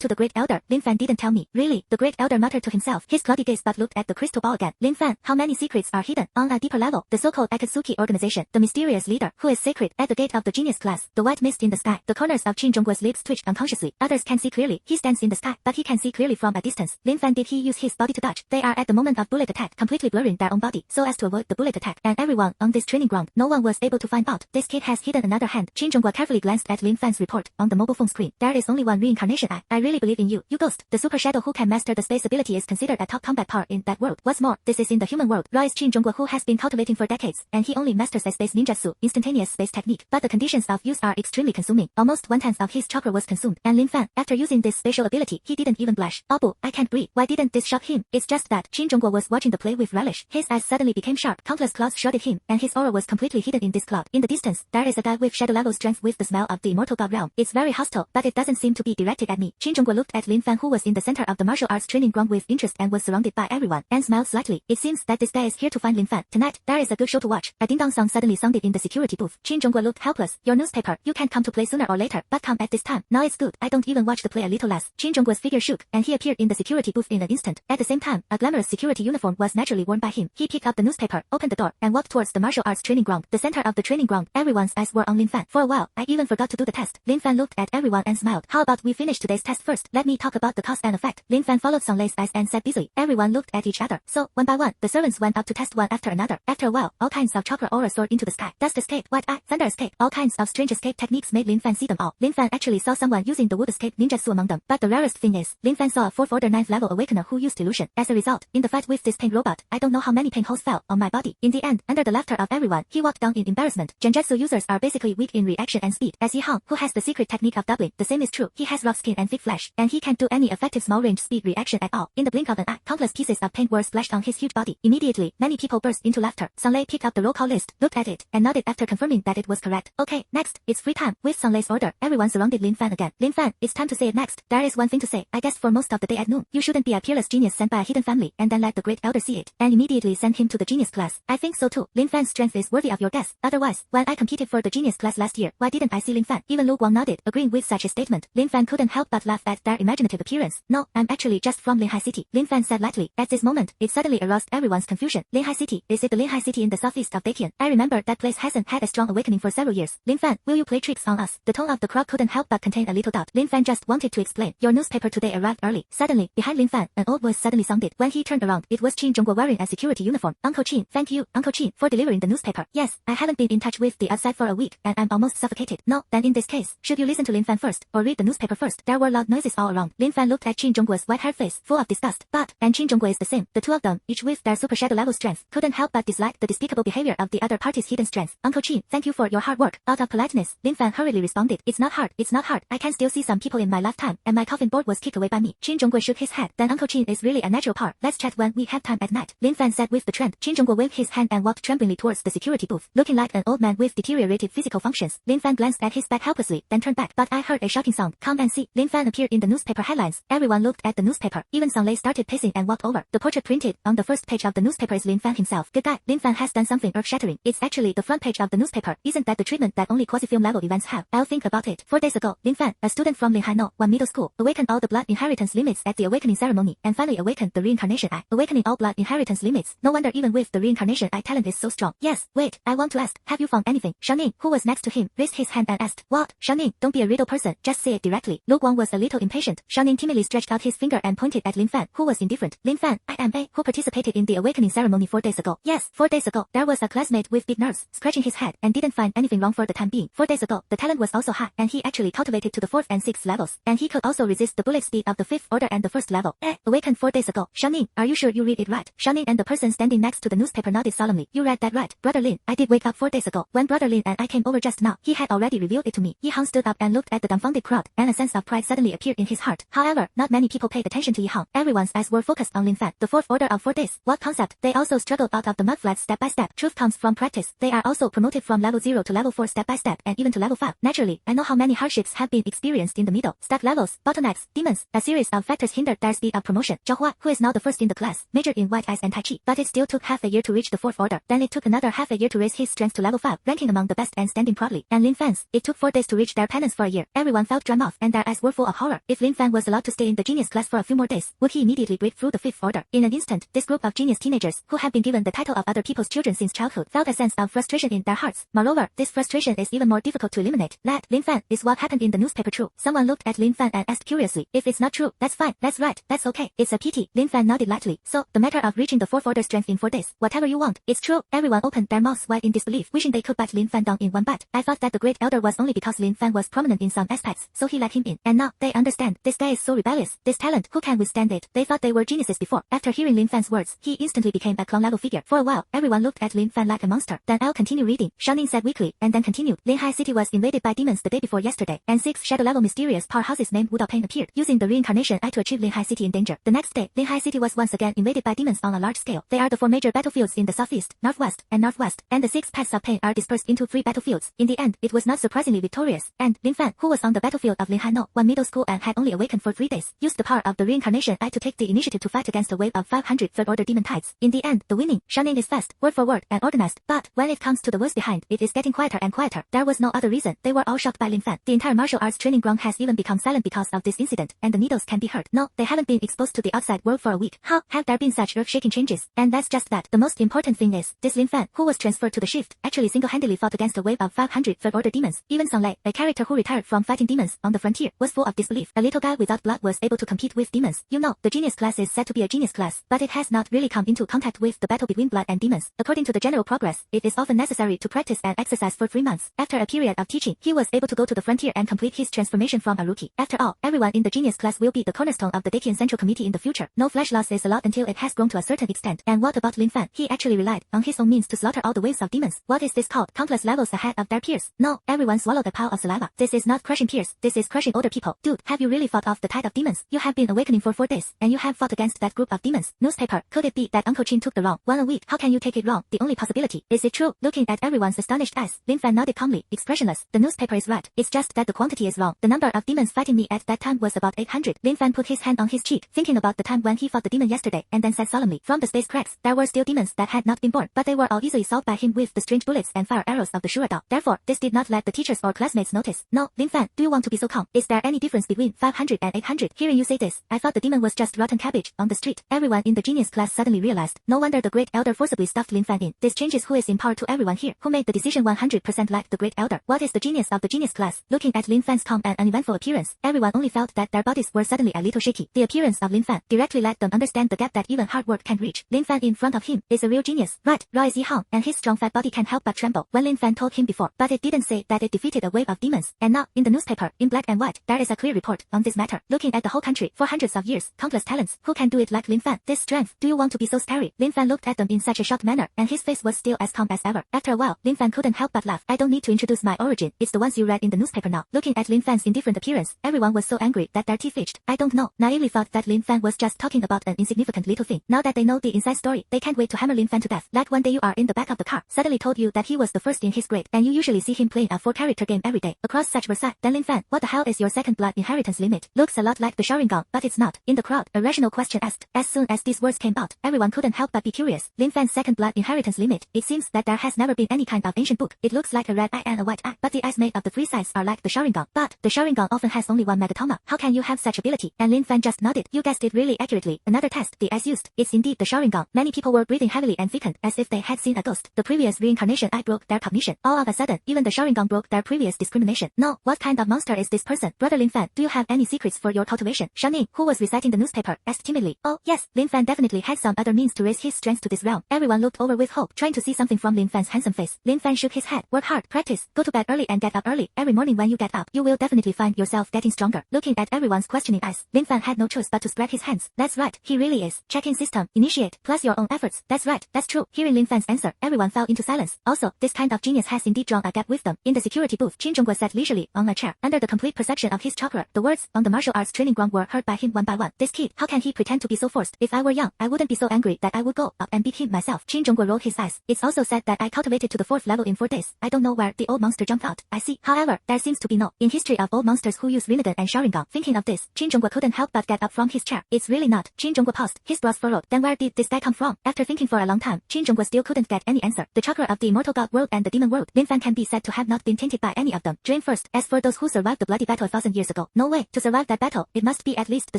to the great elder. Lin Fan didn't tell me. Really? The great elder muttered to himself. His cloudy gaze but looked at the crystal ball again. Lin Fan, how many secrets are hidden? On a deeper level, the so-called Akatsuki organization, the mysterious leader, who is sacred, at the gate of the genius class, the white mist in the sky. The corners of Qin Zhongguo's lips twitched unconsciously. Others can see clearly. He stands in the sky, but he can see clearly from a distance. Lin Fan, did he use his body to dodge? They are at the moment of bullet attack, completely blurring their own body, so as to avoid the bullet attack. And everyone on this training ground, no one was able to find out. This kid has hidden another hand. Qin Zhonggua carefully glanced at Lin Fan's report on the mobile phone screen. There is only one reincarnation. I really believe in you, you ghost. The super shadow who can master the space ability is considered a top combat power in that world. What's more, this is in the human world. Rise Qin Zhonggua, who has been cultivating for decades, and he only masters a space ninjutsu, instantaneous space technique. But the conditions of use are extremely consuming. Almost 1/10 of his chakra was consumed, and Lin Fan, after using this spatial ability, he didn't even blush. Oh boo, I can't breathe. Why didn't this shock him? It's just that Qin Zhonggua was watching the play with relish. His eyes suddenly became sharp. Countless clouds shrouded him, and his aura was completely hidden in this cloud. In the distance, there is a guy with shadow level strength with the smell of the Immortal Realm. It's very hostile, but it doesn't seem to be directed at me. Qin Zhonggua looked at Lin Fan, who was in the center of the martial arts training ground with interest and was surrounded by everyone, and smiled slightly. It seems that this guy is here to find Lin Fan. Tonight, there is a good show to watch. A ding-dong song suddenly sounded in the security booth. Qin Zhonggua looked helpless. Your newspaper, you can come to play sooner or later, but come at this time. Now it's good. I don't even watch the play a little less. Qin Zhonggua's figure shook, and he appeared in the security booth in an instant. At the same time, a glamorous security uniform was naturally worn by him. He picked up the newspaper, opened the door, and walked towards the martial arts training ground. The center of the training ground, everyone's eyes were on Lin Fan. For a while, I even forgot to do the test. Lin Fan looked at everyone and smiled. How about we finish today's test first? Let me talk about the cause and effect. Lin Fan followed Song Lei's eyes and said busily. Everyone looked at each other. So, one by one, the servants went up to test one after another. After a while, all kinds of chakra aura soared into the sky. Dust escape, white eye, thunder escape. All kinds of strange escape techniques made Lin Fan see them all. Lin Fan actually saw someone using the wood escape ninjutsu among them. But the rarest thing is, Lin Fan saw a 4th order 9th level awakener who used illusion. As a result, in the fight with this Payne robot, I don't know how many Payne holes fell on my body. In the end, under the laughter of everyone, he walked down in embarrassment. Genjutsu users are basically weak in reaction and speed. As Yi Hang, who has the secret technique of doubling, the same is true. He has rough skin and thick flesh, and he can't do any effective small range speed reaction at all. In the blink of an eye, countless pieces of paint were splashed on his huge body. Immediately, many people burst into laughter. Song Lei picked up the roll call list, looked at it, and nodded after confirming that it was correct. Okay, next, it's free time. With Song Lei's order, everyone surrounded Lin Fan again. Lin Fan, it's time to say it next. There is one thing to say. I guess for most of the day at noon, you shouldn't be a peerless genius sent by a hidden family, and then let the great elder see it, and immediately send him to the genius class. I think so too. Lin Fan's strength is worthy of your guess. Otherwise, when I competed for the genius class last year, why didn't I see Lin Fan? Even Lu Guang nodded, agreeing with such a statement. Lin Fan couldn't help but laugh at their imaginative appearance. No, I'm actually just from Linhai City, Lin Fan said lightly. At this moment, it suddenly aroused everyone's confusion. Linhai City, is it the Linhai City in the southeast of Dakian? I remember that place hasn't had a strong awakening for several years. Lin Fan, will you play tricks on us? The tone of the crowd couldn't help but contain a little doubt. Lin Fan just wanted to explain. Your newspaper today arrived early. Suddenly, behind Lin Fan, an old voice suddenly sounded. When he turned around, it was Qin Zhonggua wearing a security uniform. Uncle Qin, thank you, Uncle Qin, for delivering the newspaper. Yes, I haven't been in touch with the outside for a week, and I'm almost suffocated. No, then in this case, should you listen to Lin Fan first, or read the newspaper first? There were loud noises all around. Lin Fan looked at Qin Zhonggua's white-haired face, full of disgust. But, and Qin Zhonggua is the same. The two of them, each with their super shadow level strength, couldn't help but dislike the despicable behavior of the other party's hidden strength. Uncle Qin, thank you for your hard work. Out of politeness, Lin Fan hurriedly responded. It's not hard, it's not hard. I can still see some people in my lifetime, and my coffin board was kicked away by me. Qin Zhonggua shook his head. Then Uncle Qin is really a natural power. Let's chat when we have time at night. Lin Fan said with the trend. Qin Zhonggua waved his hand and walked tremblingly towards the security booth. Looking like an old man with deteriorated physical functions, Lin Fan glanced at his back helplessly, then turned back. But I heard a shouting sound. Come and see. Lin Fan appeared in the newspaper headlines. Everyone looked at the newspaper. Even Song Lei started pacing and walked over. The portrait printed on the first page of the newspaper is Lin Fan himself. Good guy. Lin Fan has done something earth-shattering. It's actually the front page of the newspaper. isn't that the treatment that only quasi-film level events have? I'll think about it. 4 days ago, Lin Fan, a student from Linhai 1 middle school, awakened all the blood inheritance limits at the awakening ceremony, and finally awakened the reincarnation eye. Awakening all blood inheritance limits. No wonder even with the reincarnation eye talent is so strong. Yes, wait, I want to ask, have you found anything? Shaoning, who was next to him, raised his hand and asked, what? Shaoning, don't be a riddle person, just say it directly. Lu Guang was a little impatient. Shaoning timidly stretched out his finger and pointed at Lin Fan, who was indifferent. Lin Fan, I am a, who participated in the awakening ceremony 4 days ago. Yes, 4 days ago, there was a classmate with big nerves, scratching his head, and didn't find anything wrong for the time being. 4 days ago, the talent was also high, and he actually cultivated to the 4th and 6th levels, and he could also resist the bullet speed of the 5th order and the 1st level. Awakened 4 days ago. Shaoning, are you sure you read it right? Shaoning and the person standing next to the newspaper nodded solemnly. You read that right, Brother Lin. I did wake up 4 days ago. When Brother Lin and I came over just now, he had already revealed it to me. Yi Hang stood up and looked at the dumbfounded crowd, and a sense of pride suddenly appeared in his heart. However, not many people paid attention to Yi Hang. Everyone's eyes were focused on Lin Fan. The 4th order of 4 days. What concept? They also struggled out of the mud flats step by step. Truth comes from practice. They are also promoted from level 0 to level 4 step by step, and even to level 5. Naturally, I know how many hardships have been experienced in the middle. Stack levels, bottlenecks, demons. A series of factors hindered their speed of promotion. Zhao Hua, who is now the first in the class, majored in white eyes and Tai Chi, but it still took half a year to reach the 4th order. Then it took another half a year to raise his strength to level 5, ranking among the best and standing proudly. And Lin Fan's, it took 4 days to reach their penance for a year. Everyone felt dry mouth, and their eyes were full of horror. If Lin Fan was allowed to stay in the genius class for a few more days, would he immediately break through the 5th order? In an instant, this group of genius teenagers, who had been given the title of other people's children since childhood, felt a sense of frustration in their hearts. Moreover, this frustration is even more difficult to eliminate. Lad, Lin Fan, is what happened in the newspaper true? Someone looked at Lin Fan and asked curiously. If it's not true, that's fine, that's right, that's okay. It's a pity. Lin Fan nodded lightly. So, the matter of reaching the 4th order strength in 4 days. Whatever you want, it's true. Everyone opened their mouths wide in disbelief, wishing they could bite Lin Fan down in one bite. I thought that the great elder was only because Lin Fan was prominent in some aspects, so he let him in. And now, they understand. This guy is so rebellious. This talent, who can withstand it? They thought they were geniuses before. After hearing Lin Fan's words, he instantly became a clown-level figure. For a while, everyone looked at Lin Fan like a monster. Then I'll continue reading. Shaoning said weakly, and then continued. Linhai City was invaded by demons the day before yesterday, and 6 shadow-level mysterious powerhouses named Payne appeared, using the reincarnation eye to achieve Linhai City in danger. The next day, Linhai City was once again invaded by demons on a large scale. They are the 4 major battlefields in the southeast, northwest, and northwest, and the 6 paths of Payne are dispersed into 3 battlefields. In the end, it was not surprisingly victorious, and Lin Fan, who was on the battlefield of Linhai 1 middle school and had only awakened for 3 days, used the power of the reincarnation eye to take the initiative to fight against a wave of 500 third-order demon tides. In the end, the winning, Shaoning is fast, word for word, and organized, but when it comes to the words behind, it is getting quieter and quieter. There was no other reason. They were all shocked by Lin Fan. The entire martial arts training ground has even become silent because of this incident, and the needles can be heard. No, they haven't been exposed to the outside world for a week. How have there been such earth-shaking changes? And that's just that. The most important thing is, this Lin Fan, who was transferred to the shift, actually single-handedly fought against a wave of 500 third-order demons. Even Song Lei, a character who retired from fighting demons on the frontier, was full of disbelief. A little guy without blood was able to compete with demons. You know, the genius class is said to be a genius class, but it has not really come into contact with the battle between blood and demons. According to the general progress, it is often necessary to practice and exercise for 3 months. After a period of teaching, he was able to go to the frontier and complete his transformation from a rookie. After all, everyone in the genius class will be the cornerstone of the Dakian Central Committee in the future. No flesh loss is allowed until it has grown to a certain extent. And what about Lin Fan? He actually relied on his own means to slaughter all the waves of demons. What is this called? Countless levels ahead of their peers. No, everyone swallowed a pile of saliva. This is not crushing peers. This is crushing older people. Dude, have you really fought off the tide of demons? You have been awakening for 4 days, and you have fought against that group of demons. Newspaper, could it be that Uncle Chin took the wrong one a week? How can you take it wrong? The only possibility. Is it true? Looking at everyone's astonished eyes, Lin Fan nodded calmly, expressionless. The newspaper is right. It's just that the quantity is wrong. The number of demons fighting me at that time was about 800. Lin Fan put his hand on his cheek, thinking about the time when he fought the demon yesterday, and then said solemnly, from the space cracks, there were still demons that had not been born, but they were all easily solved by him with the strange bullets and fire arrows of the Shura Dao. Therefore, this did not let the teachers or classmates notice. No, Lin Fan, do you want to be so calm? Is there any difference between 500 and 800? Hearing you say this, I thought the demon was just rotten cabbage on the street. Everyone in the genius class suddenly realized. No wonder the great elder forcibly stuffed Lin Fan in. This changes who is in power to everyone here. Who made the decision 100% like the great elder? What is the genius of the genius class? Looking at Lin Fan's calm and uneventful appearance, everyone only felt that their bodies were suddenly a little shaky. The appearance of Lin Fan directly let them understand the gap that even hard work can reach. Lin Fan in front of him is a real genius. Right, raw as Yi Hang, and his strong fat body can help but tremble when Lin Fan told him before, but it didn't say that it defeated a wave of demons. And now, in the newspaper, in black and white, there is a clear report on this matter. Looking at the whole country, for hundreds of years, countless talents, who can do it like Lin Fan? This strength, do you want to be so scary? Lin Fan looked at them in such a shocked manner, and his face was still as calm as ever. After a while, Lin Fan couldn't help but laugh. I don't need to introduce my origin, it's the ones you read in the newspaper now. Looking at Lin Fan's indifferent appearance, everyone was so angry that their teeth itched. I don't know, naively thought that Lin Fan was just talking about an insignificant little thing. Now that they know the inside story, they can't wait to hammer Lin Fan to death. Like one day you are in the back of the car, suddenly told you that he was the first in his grade, and you usually see him playing a 4-character game every day. Across such Versailles, then Lin Fan, what the hell is your second blood inheritance limit? Looks a lot like the Sharingan, but it's not. In the crowd, a rational question asked. As soon as these words came out, everyone couldn't help but be curious. Lin Fan's second blood inheritance limit. It seems that there has never been any kind of ancient instruction book. It looks like a red eye and a white eye, but the eyes made of the three sides are like the Sharingan. But the Sharingan often has only one megatoma. How can you have such ability? And Lin Fan just nodded. You guessed it really accurately. Another test, the eyes used. It's indeed the Sharingan. Many people were breathing heavily and thickened, as if they had seen a ghost. The previous reincarnation eye broke their cognition. All of a sudden, even the Sharingan broke their previous discrimination. No, what kind of monster is this person? Brother Lin Fan, do you have any secrets for your cultivation? Shanning, who was reciting the newspaper, asked timidly. Oh, yes, Lin Fan definitely had some other means to raise his strength to this realm. Everyone looked over with hope, trying to see something from Lin Fan's handsome face. Lin Fan shook his head. Work hard, practice, go to bed early and get up early. Every morning when you get up, you will definitely find yourself getting stronger. Looking at everyone's questioning eyes, Lin Fan had no choice but to spread his hands. That's right, he really is. Check-in system, initiate, plus your own efforts. That's right, that's true. Hearing Lin Fan's answer, everyone fell into silence. Also, this kind of genius has indeed drawn a gap with them. In the security booth, Qin Zhongguo sat leisurely on a chair. Under the complete perception of his chakra, the words on the martial arts training ground were heard by him one by one. This kid, how can he pretend to be so forced? If I were young, I wouldn't be so angry that I would go up and beat him myself. Qin Zhongguo rolled his eyes. It's also said that I cultivated to the 4th level in 4 days. I don't know where the old monster jumped out. I see. However, there seems to be no in history of old monsters who use Rinnegan and Sharingan. Thinking of this, Qin Zhongguo couldn't help but get up from his chair. It's really not. Qin Zhongguo paused. His brows furrowed. Then where did this guy come from? After thinking for a long time, Qin Zhongguo still couldn't get any answer. The chakra of the immortal god world and the demon world, Lin Fan can be said to have not been tainted by any of them. Drain first. As for those who survived the bloody battle 1,000 years ago, no way. To survive that battle, it must be at least the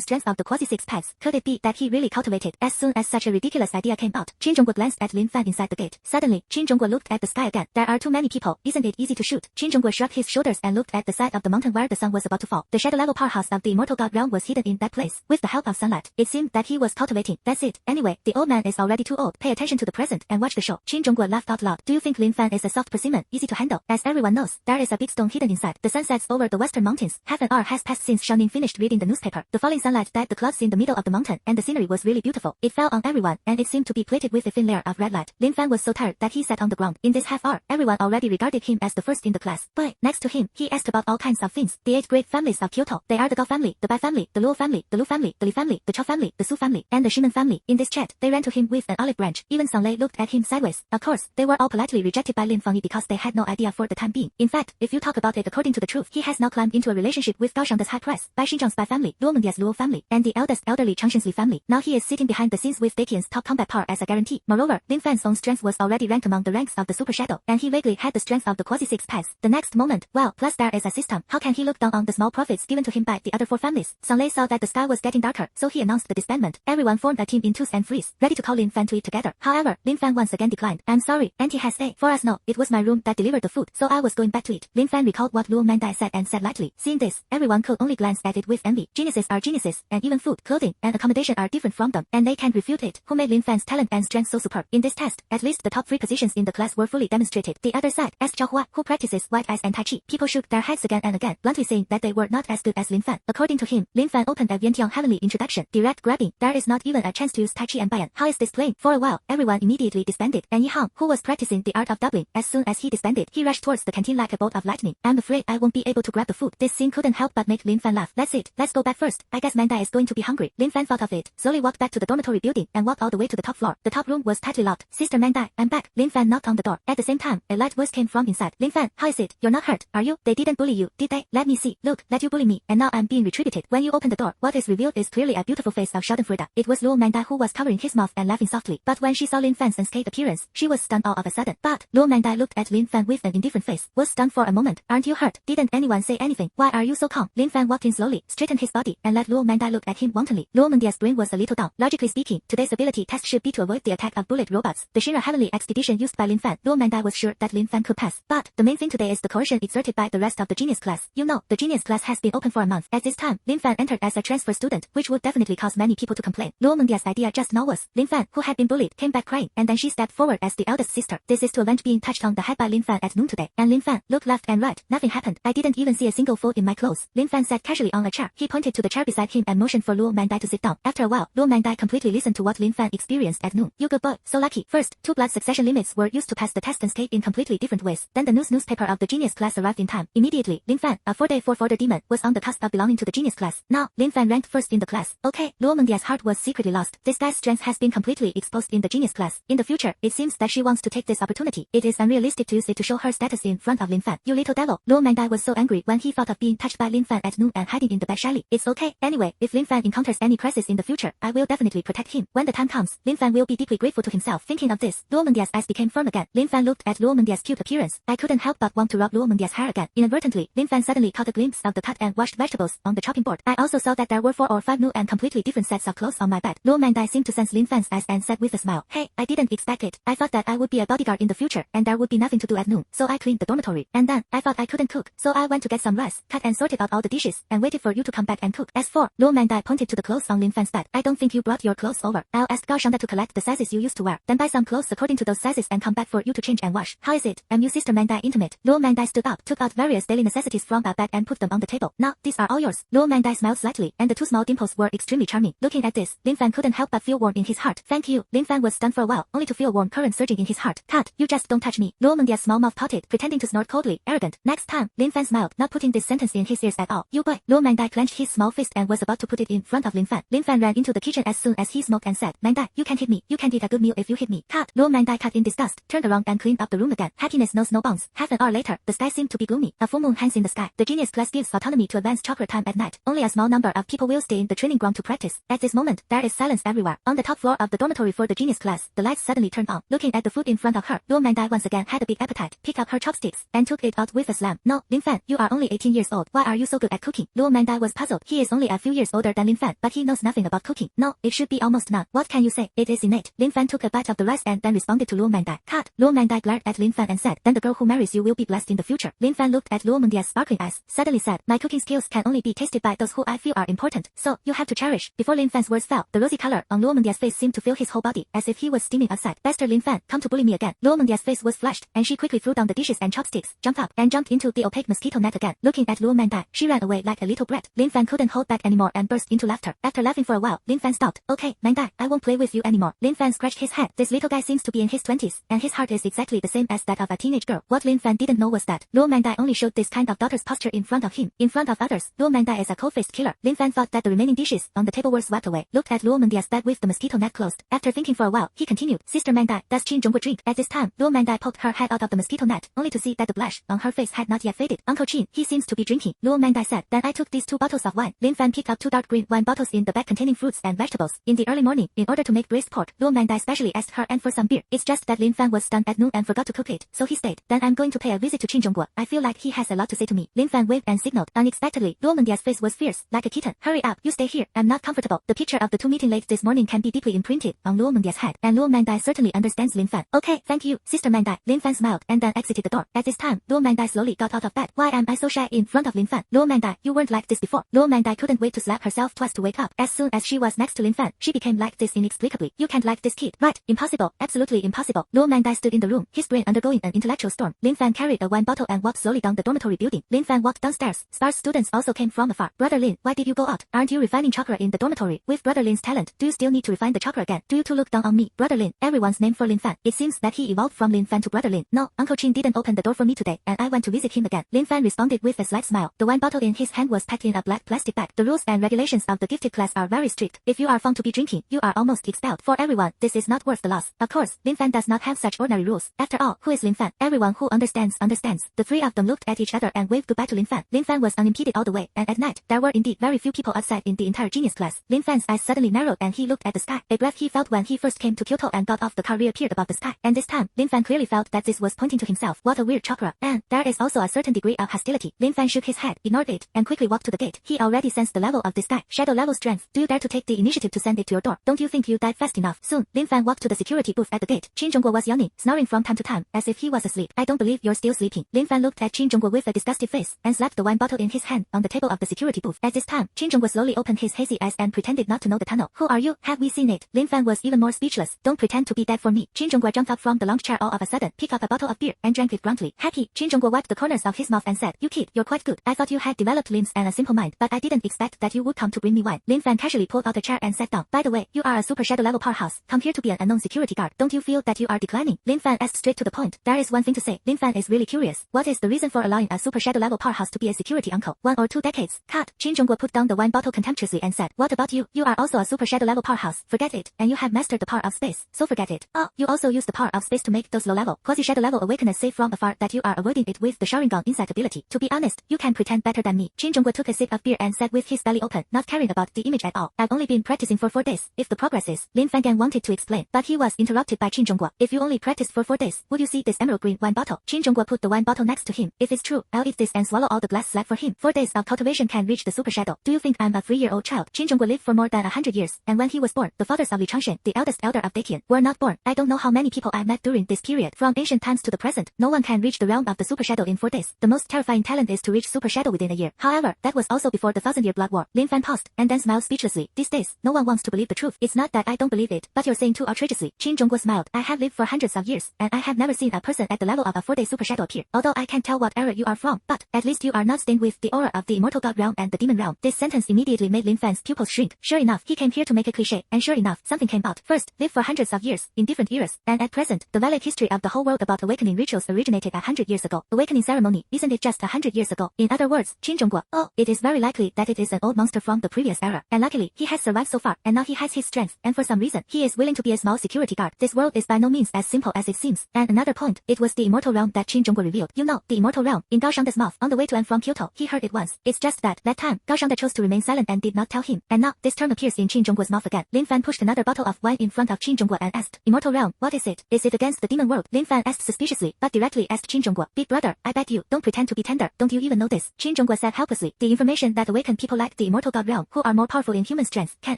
strength of the quasi-6 paths. Could it be that he really cultivated? As soon as such a ridiculous idea came out, Qin Zhongguo glanced at Lin Fan inside the gate. Suddenly, Qin Zhongguo looked at the sky again. There are too many people. Isn't it easy to shoot? Qin Zhongguo shrugged his shoulders and looked at the side of the mountain where the sun was about to fall. The shadow level powerhouse of the immortal god realm was hidden in that place. With the help of sunlight, it seemed that he was cultivating. That's it. Anyway, the old man is already too old. Pay attention to the present and watch the show. Qin Zhongguo laughed out loud. Do you think Lin Fan is a soft persimmon, easy to handle? As everyone knows, there is a big stone hidden inside. The sun sets over the western mountains. Half an hour has passed since Shanning finished reading the newspaper. The falling sunlight dyed the clouds in the middle of the mountain, and the scenery was really beautiful. It fell on everyone, and it seemed to be plated with a thin layer of red light. Lin Fan was so tired that he sat on the ground. In this half hour, everyone already regarded him as the first in the class. But next to him, he asked about all kinds of things. The 8 great families of Kyoto. They are the Gao family, the Bai family, the Luo family, the Lu family, the Li family, the Chao family, the Su family, and the Shimen family. In this chat, they ran to him with an olive branch. Even Song Lei looked at him sideways. Of course, they were all politely rejected by Lin Fan because they had no idea for the time being. In fact, if you talk about it according to the truth, he has now climbed into a relationship with Gao Shangde's high priest, Bai Xinzhang's Bai family, Luo Mengdia's Luo family, and the eldest elderly Changshin's Li family. Now he is sitting behind the scenes with Dakian's top combat power as a guarantee. Moreover, Lin Fan's own strength was already ranked among the ranks of the super shadow, and he vaguely had the strength of the quasi-6 paths. The next moment, well, plus there is a system. How can he look down on the small profits given to him by the other 4 families? Song Lei saw that the sky was getting darker, so he announced the disbandment. Everyone formed a team in 2s and 3s, ready to call Lin Fan to eat together. However, Lin Fan once again declined. I'm sorry, Auntie has a. For us no, it was my room that delivered the food, so I was going back to it. Lin Fan recalled what Luo Mangdai said and said lightly. Seeing this, everyone could only glance at it with envy. Geniuses are geniuses, and even food, clothing, and accommodation are different from them, and they can't refute it. Who made Lin Fan's talent and strength so superb? In this test, at least the top 3 positions in the class were fully demonstrated. The other side, asked Zhao Hua, who practices white eyes and Tai Chi. People shook their heads again and again, bluntly saying that they were not as good as Lin Fan. According to him, Lin Fan opened a Yantiang heavenly introduction, direct grabbing. There is not even a chance to use Tai Chi and Bayan. How is this playing? For a while, everyone immediately disbanded, and Yi Hang, who was practicing the art of doubling, as soon as he disbanded, he rushed towards the canteen like a bolt of lightning. I'm afraid I won't be able to grab the food. This scene couldn't help but make Lin Fan laugh. That's it. Let's go back first. I guess Mangdai is going to be hungry. Lin Fan thought of it, slowly walked back to the dormitory building, and walked all the way to the top floor. The top room was tightly locked. Sister Mangdai, I'm back. Lin Fan knocked on the door. At the same time, a light voice came from inside. Lin Fan, how is it? You're not hurt, are you? They didn't bully you, did they? Let me see. Look, let you bully me, and now I'm being retributed. When you open the door, what is revealed is clearly a beautiful face of Schadenfreude. It was Luo Mangdai who was covering his mouth and laughing softly. But when she saw Lin Fan's unscathed appearance, she was stunned all of a sudden. But Luo Mangdai looked at Lin Fan with an indifferent face, was stunned for a moment. Aren't you hurt? Didn't anyone say anything? Why are you so calm? Lin Fan walked in slowly, straightened his body, and let Luo Mangdai look at him wantonly. Luo Mangdai's brain was a little down. Logically speaking, today's ability test should be to avoid the attack of bullet robots. The Shinra Heavenly Expedition used by Lin Fan, Luo Mangdai was sure that Lin Fan could pass. But the main thing today is the coercion exerted by the rest of the genius class. You know, the genius class has been open for a month. At this time, Lin Fan entered as a transfer student, which would definitely cause many people to complain. Luo Mangdai's idea just now was, Lin Fan, who had been bullied, came back crying, and then she stepped forward as the eldest sister. This is to avenge being touched on the head by Lin Fan at noon today. And Lin Fan looked left and right. Nothing happened. I didn't even see a single fold in my clothes. Lin Fan sat casually on a chair. He pointed to the chair beside him and motioned for Luo Mangdai to sit down. After a while, Luo Mangdai completely listened to what Lin Fan experienced at noon. You good boy, so lucky. First, 2 blood succession limits were used to pass the test and skate in completely different ways. Then the newspaper of the genius class arrived in time. Immediately, Lin Fan, a 4-day 4-folder demon, was on the cusp of belonging to the genius class. Now, Lin Fan ranked first in the class. Okay, Luo Mengdia's heart was secretly lost. This guy's strength has been completely exposed in the genius class. In the future, it seems that she wants to take this opportunity. It is unrealistic to use it to show her status in front of Lin Fan. You little devil. Luo Mangdai was so angry when he thought of being touched by Lin Fan at noon and hiding in the bed shyly. It's okay. Anyway, if Lin Fan encounters any crisis in the future, I will definitely protect him. When the time comes, Lin Fan will be deeply grateful to himself. Thinking of this, Luo Mengdia's eyes became firm again. Lin Fan looked at Luo Luo Mengdia's cute appearance, I couldn't help but want to rub Luo Mengdia's hair again. Inadvertently, Lin Fan suddenly caught a glimpse of the cut and washed vegetables on the chopping board. I also saw that there were 4 or 5 new and completely different sets of clothes on my bed. Luo Mengdai seemed to sense Lin Fan's eyes and said with a smile, "Hey, I didn't expect it. I thought that I would be a bodyguard in the future, and there would be nothing to do at noon, so I cleaned the dormitory. And then, I thought I couldn't cook, so I went to get some rice, cut and sorted out all the dishes, and waited for you to come back and cook." As for, Luo Mengdai pointed to the clothes on Lin Fan's bed. "I don't think you brought your clothes over. I'll ask Gao Shangda to collect the sizes you used to wear, then buy some clothes according to those sizes and come back for you to change and wash. How is it? Am you Sister Mangdai intimate?" Luo Mangdai stood up, took out various daily necessities from a bag and put them on the table. "Now, these are all yours." Luo Mangdai smiled slightly, and the 2 small dimples were extremely charming. Looking at this, Lin Fan couldn't help but feel warm in his heart. "Thank you." Lin Fan was stunned for a while, only to feel warm current surging in his heart. "Cut, you just don't touch me." Luo Mengdia's small mouth pouted, pretending to snort coldly, arrogant. "Next time." Lin Fan smiled, not putting this sentence in his ears at all. "You boy." Luo Mangdai clenched his small fist and was about to put it in front of Lin Fan. Lin Fan ran into the kitchen as soon as he smoked and said, "Mangdai, you can't hit me. You can't eat a good meal if you hit me." "Cut." Luo Mangdai cut in disgust, turned around and cleaned up the room again. Happiness knows no bounds. Half an hour later, the sky seemed to be gloomy. A full moon hangs in the sky. The genius class gives autonomy to advance chakra time at night. Only a small number of people will stay in the training ground to practice. At this moment, there is silence everywhere. On the top floor of the dormitory for the genius class, the lights suddenly turned on. Looking at the food in front of her, Luo Mangdai once again had a big appetite, picked up her chopsticks, and took it out with a slam. "No, Lin Fan, you are only 18 years old. Why are you so good at cooking?" Luo Mangdai was puzzled. He is only a few years older than Lin Fan, but he knows nothing about cooking. "No, it should be almost none." "What can you say? It is innate." Lin Fan took a bite of the rice and then responded to Luo Mangdai. "Cut." Luo Mangdai glared at Lin Fan and said, "Then the girl who marries you will be blessed in the future." Lin Fan looked at Luo Mengdia's sparkling eyes, suddenly said, "My cooking skills can only be tasted by those who I feel are important, so you have to cherish." Before Lin Fan's words fell, the rosy color on Luo Mengdia's face seemed to fill his whole body, as if he was steaming outside. "Bester Lin Fan, come to bully me again." Luo Mengdia's face was flushed, and she quickly threw down the dishes and chopsticks, jumped up, and jumped into the opaque mosquito net again. Looking at Luo Mangdai, she ran away like a little brat. Lin Fan couldn't hold back anymore and burst into laughter. After laughing for a while, Lin Fan stopped. "Okay, Mangdai, I won't play with you anymore." Lin Fan scratched his head. This little guy seems to be in his 20s, and his heart is exactly the same as that of a teenage girl. What Lin Fan didn't know was that Luo Mangdai only showed this kind of daughter's posture in front of him. In front of others, Luo Mangdai is a cold-faced killer. Lin Fan thought that the remaining dishes on the table were swept away. Looked at Luo Mengdia's bed with the mosquito net closed. After thinking for a while, he continued, "Sister Mangdai, does Qin Zhongguo drink?" At this time, Luo Mangdai poked her head out of the mosquito net, only to see that the blush on her face had not yet faded. "Uncle Qin, he seems to be drinking." Luo Mangdai said. "Then I took these 2 bottles of wine." Lin Fan picked up 2 dark green wine bottles in the bag containing fruits and vegetables. In the early morning, in order to make braised pork, Luo Mangdai specially asked her and for some beer. It's just that Lin Fan was stunned at noon and forgot to cook it, so he stayed. "Then I'm going to pay a visit to Qin Zhongguo. I feel like he has a lot to say to me." Lin Fan waved and signaled. Unexpectedly, Luo Mengdia's face was fierce, like a kitten. "Hurry up, you stay here. I'm not comfortable." The picture of the 2 meeting late this morning can be deeply imprinted on Luo Mengdia's head, and Luo Mangdai certainly understands Lin Fan. "Okay, thank you, Sister Mangdai." Lin Fan smiled and then exited the door. At this time, Luo Mangdai slowly got out of bed. "Why am I so shy in front of Lin Fan?" "Luo Mangdai, you weren't like this before." Luo Mangdai couldn't wait to slap herself twice to wake up. As soon as she was next to Lin Fan, she became like this inexplicably. "You can't like this kid, right? Impossible, absolutely impossible." Luo Mangdai stood in the room, his brain undergoing an intellectual storm. Lin Fan carried a wine bottle and walked slowly down the dormitory building. Lin Fan walked downstairs. Sparse students also came from afar. "Brother Lin, why did you go out? Aren't you refining chakra in the dormitory? With Brother Lin's talent, do you still need to refine the chakra again? Do you two look down on me?" "Brother Lin," everyone's name for Lin Fan. It seems that he evolved from Lin Fan to Brother Lin. "No, Uncle Qin didn't open the door for me today, and I went to visit him again." Lin Fan responded with a slight smile. The wine bottle in his hand was packed in a black plastic bag. "The rules and regulations of the gifted class are very strict. If you are found to be drinking, you are almost expelled. For everyone, this is not worth the loss." Of course, Lin Fan does not have such ordinary rules. After all, who is Lin Fan? Everyone who understands. The 3 of them looked at each other and waved goodbye to Lin Fan. Lin Fan was unimpeded all the way, and at night, there were indeed very few people outside in the entire genius class. Lin Fan's eyes suddenly narrowed and he looked at the sky. A breath he felt when he first came to Kyoto and got off the car reappeared above the sky. And this time, Lin Fan clearly felt that this was pointing to himself. What a weird chakra. And there is also a certain degree of hostility. Lin Fan shook his head, ignored it, and quickly walked to the gate. He already sensed the level of this guy. Shadow level strength. Do you dare to take the initiative to send it to your door? Don't you think you died fast enough? Soon, Lin Fan walked to the security booth at the gate. Qin Zhongguo was yawning, snoring from time to time, as if he was asleep. "I don't believe you're still sleeping." Lin Fan looked at Qin Zhongguo with a disgusted face, and slapped the wine bottle in his hand on the table of the security booth. At this time, Qin Zhongguo slowly opened his hazy eyes and pretended not to know the tunnel. "Who are you? Have we seen it?" Lin Fan was even more speechless. "Don't pretend to be dead for me." Qin Zhongguo jumped up from the lounge chair all of a sudden, picked up a bottle of beer, and drank it gruntily. Happy, Qin Zhongguo wiped the corners of his mouth and said, "You kid, you're quite good. I thought you had developed limbs and a simple mind, but I didn't expect that you would come to bring me wine." Lin Fan casually pulled out a chair and sat down. "By the way, you are a super shadow level powerhouse. Come here to be an unknown security guard. Don't you feel that you are declining?" Lin Fan asked straight to the point. There is one thing to say. Lin Fan is really curious. What is the reason for allowing a super shadow level powerhouse to be a security uncle? 1 or 2 decades. Cut. Qin Zhongguo put down the wine bottle contemptuously and said, "What about you? You are also a super shadow level powerhouse. Forget it. And you have mastered the power of space. So forget it. Oh, you also use the power of space to make those low level quasi shadow level awakeners say from afar that you are avoiding it with the Sharingan insight ability. To be honest, you can pretend better than me." Qin Zhongguo took a sip of beer and said with his belly open, not caring about the image at all, "I've only been practicing for 4 days. If the progress is..." Lin Fan wanted to explain, but he was interrupted by Qin Zhongguo. "If you only practiced for 4 days, would would you see this emerald green wine bottle? Qin Zhongguo put the wine bottle next to him. If it's true, I'll eat this and swallow all the glass slag for him. 4 days of cultivation can reach the super shadow. Do you think I'm a 3-year-old child? Qin Zhongguo lived for more than 100 years, and when he was born, the fathers of Li Changshen, the eldest elder of Daitian, were not born. I don't know how many people I met during this period. From ancient times to the present, no one can reach the realm of the super shadow in 4 days. The most terrifying talent is to reach super shadow within a year. However, that was also before the 1000-year blood war. Lin Fan paused, and then smiled speechlessly. These days, no one wants to believe the truth. It's not that I don't believe it, but you're saying too outrageously. Qin Zhongguo smiled. I have lived for hundreds of years, and I have never seen a person at the level of a 4-day super shadow appear. Although I can't tell what era you are from, but at least you are not stained with the aura of the immortal god realm and the demon realm. This sentence immediately made Lin Fan's pupils shrink. Sure enough, he came here to make a cliché, and sure enough, something came out. First, live for hundreds of years, in different eras, and at present, the valid history of the whole world about awakening rituals originated 100 years ago. Awakening ceremony, isn't it just 100 years ago? In other words, Qin Zhongguo, oh, it is very likely that it is an old monster from the previous era, and luckily, he has survived so far, and now he has his strength, and for some reason, he is willing to be a small security guard. This world is by no means as simple as it seems. And another point, it was the Immortal Realm that Qin Zhongguo revealed. You know, the Immortal Realm, in Gao Shangda's mouth, on the way to and from Kyoto, he heard it once. It's just that time, Gao Shangda chose to remain silent and did not tell him. And now, this term appears in Qin Zhongguo's mouth again. Lin Fan pushed another bottle of wine in front of Qin Zhongguo and asked, Immortal Realm, what is it? Is it against the demon world? Lin Fan asked suspiciously, but directly asked Qin Zhongguo, Big brother, I beg you, don't pretend to be tender. Don't you even know this? Qin Zhongguo said helplessly, the information that awakened people like the Immortal God Realm, who are more powerful in human strength, can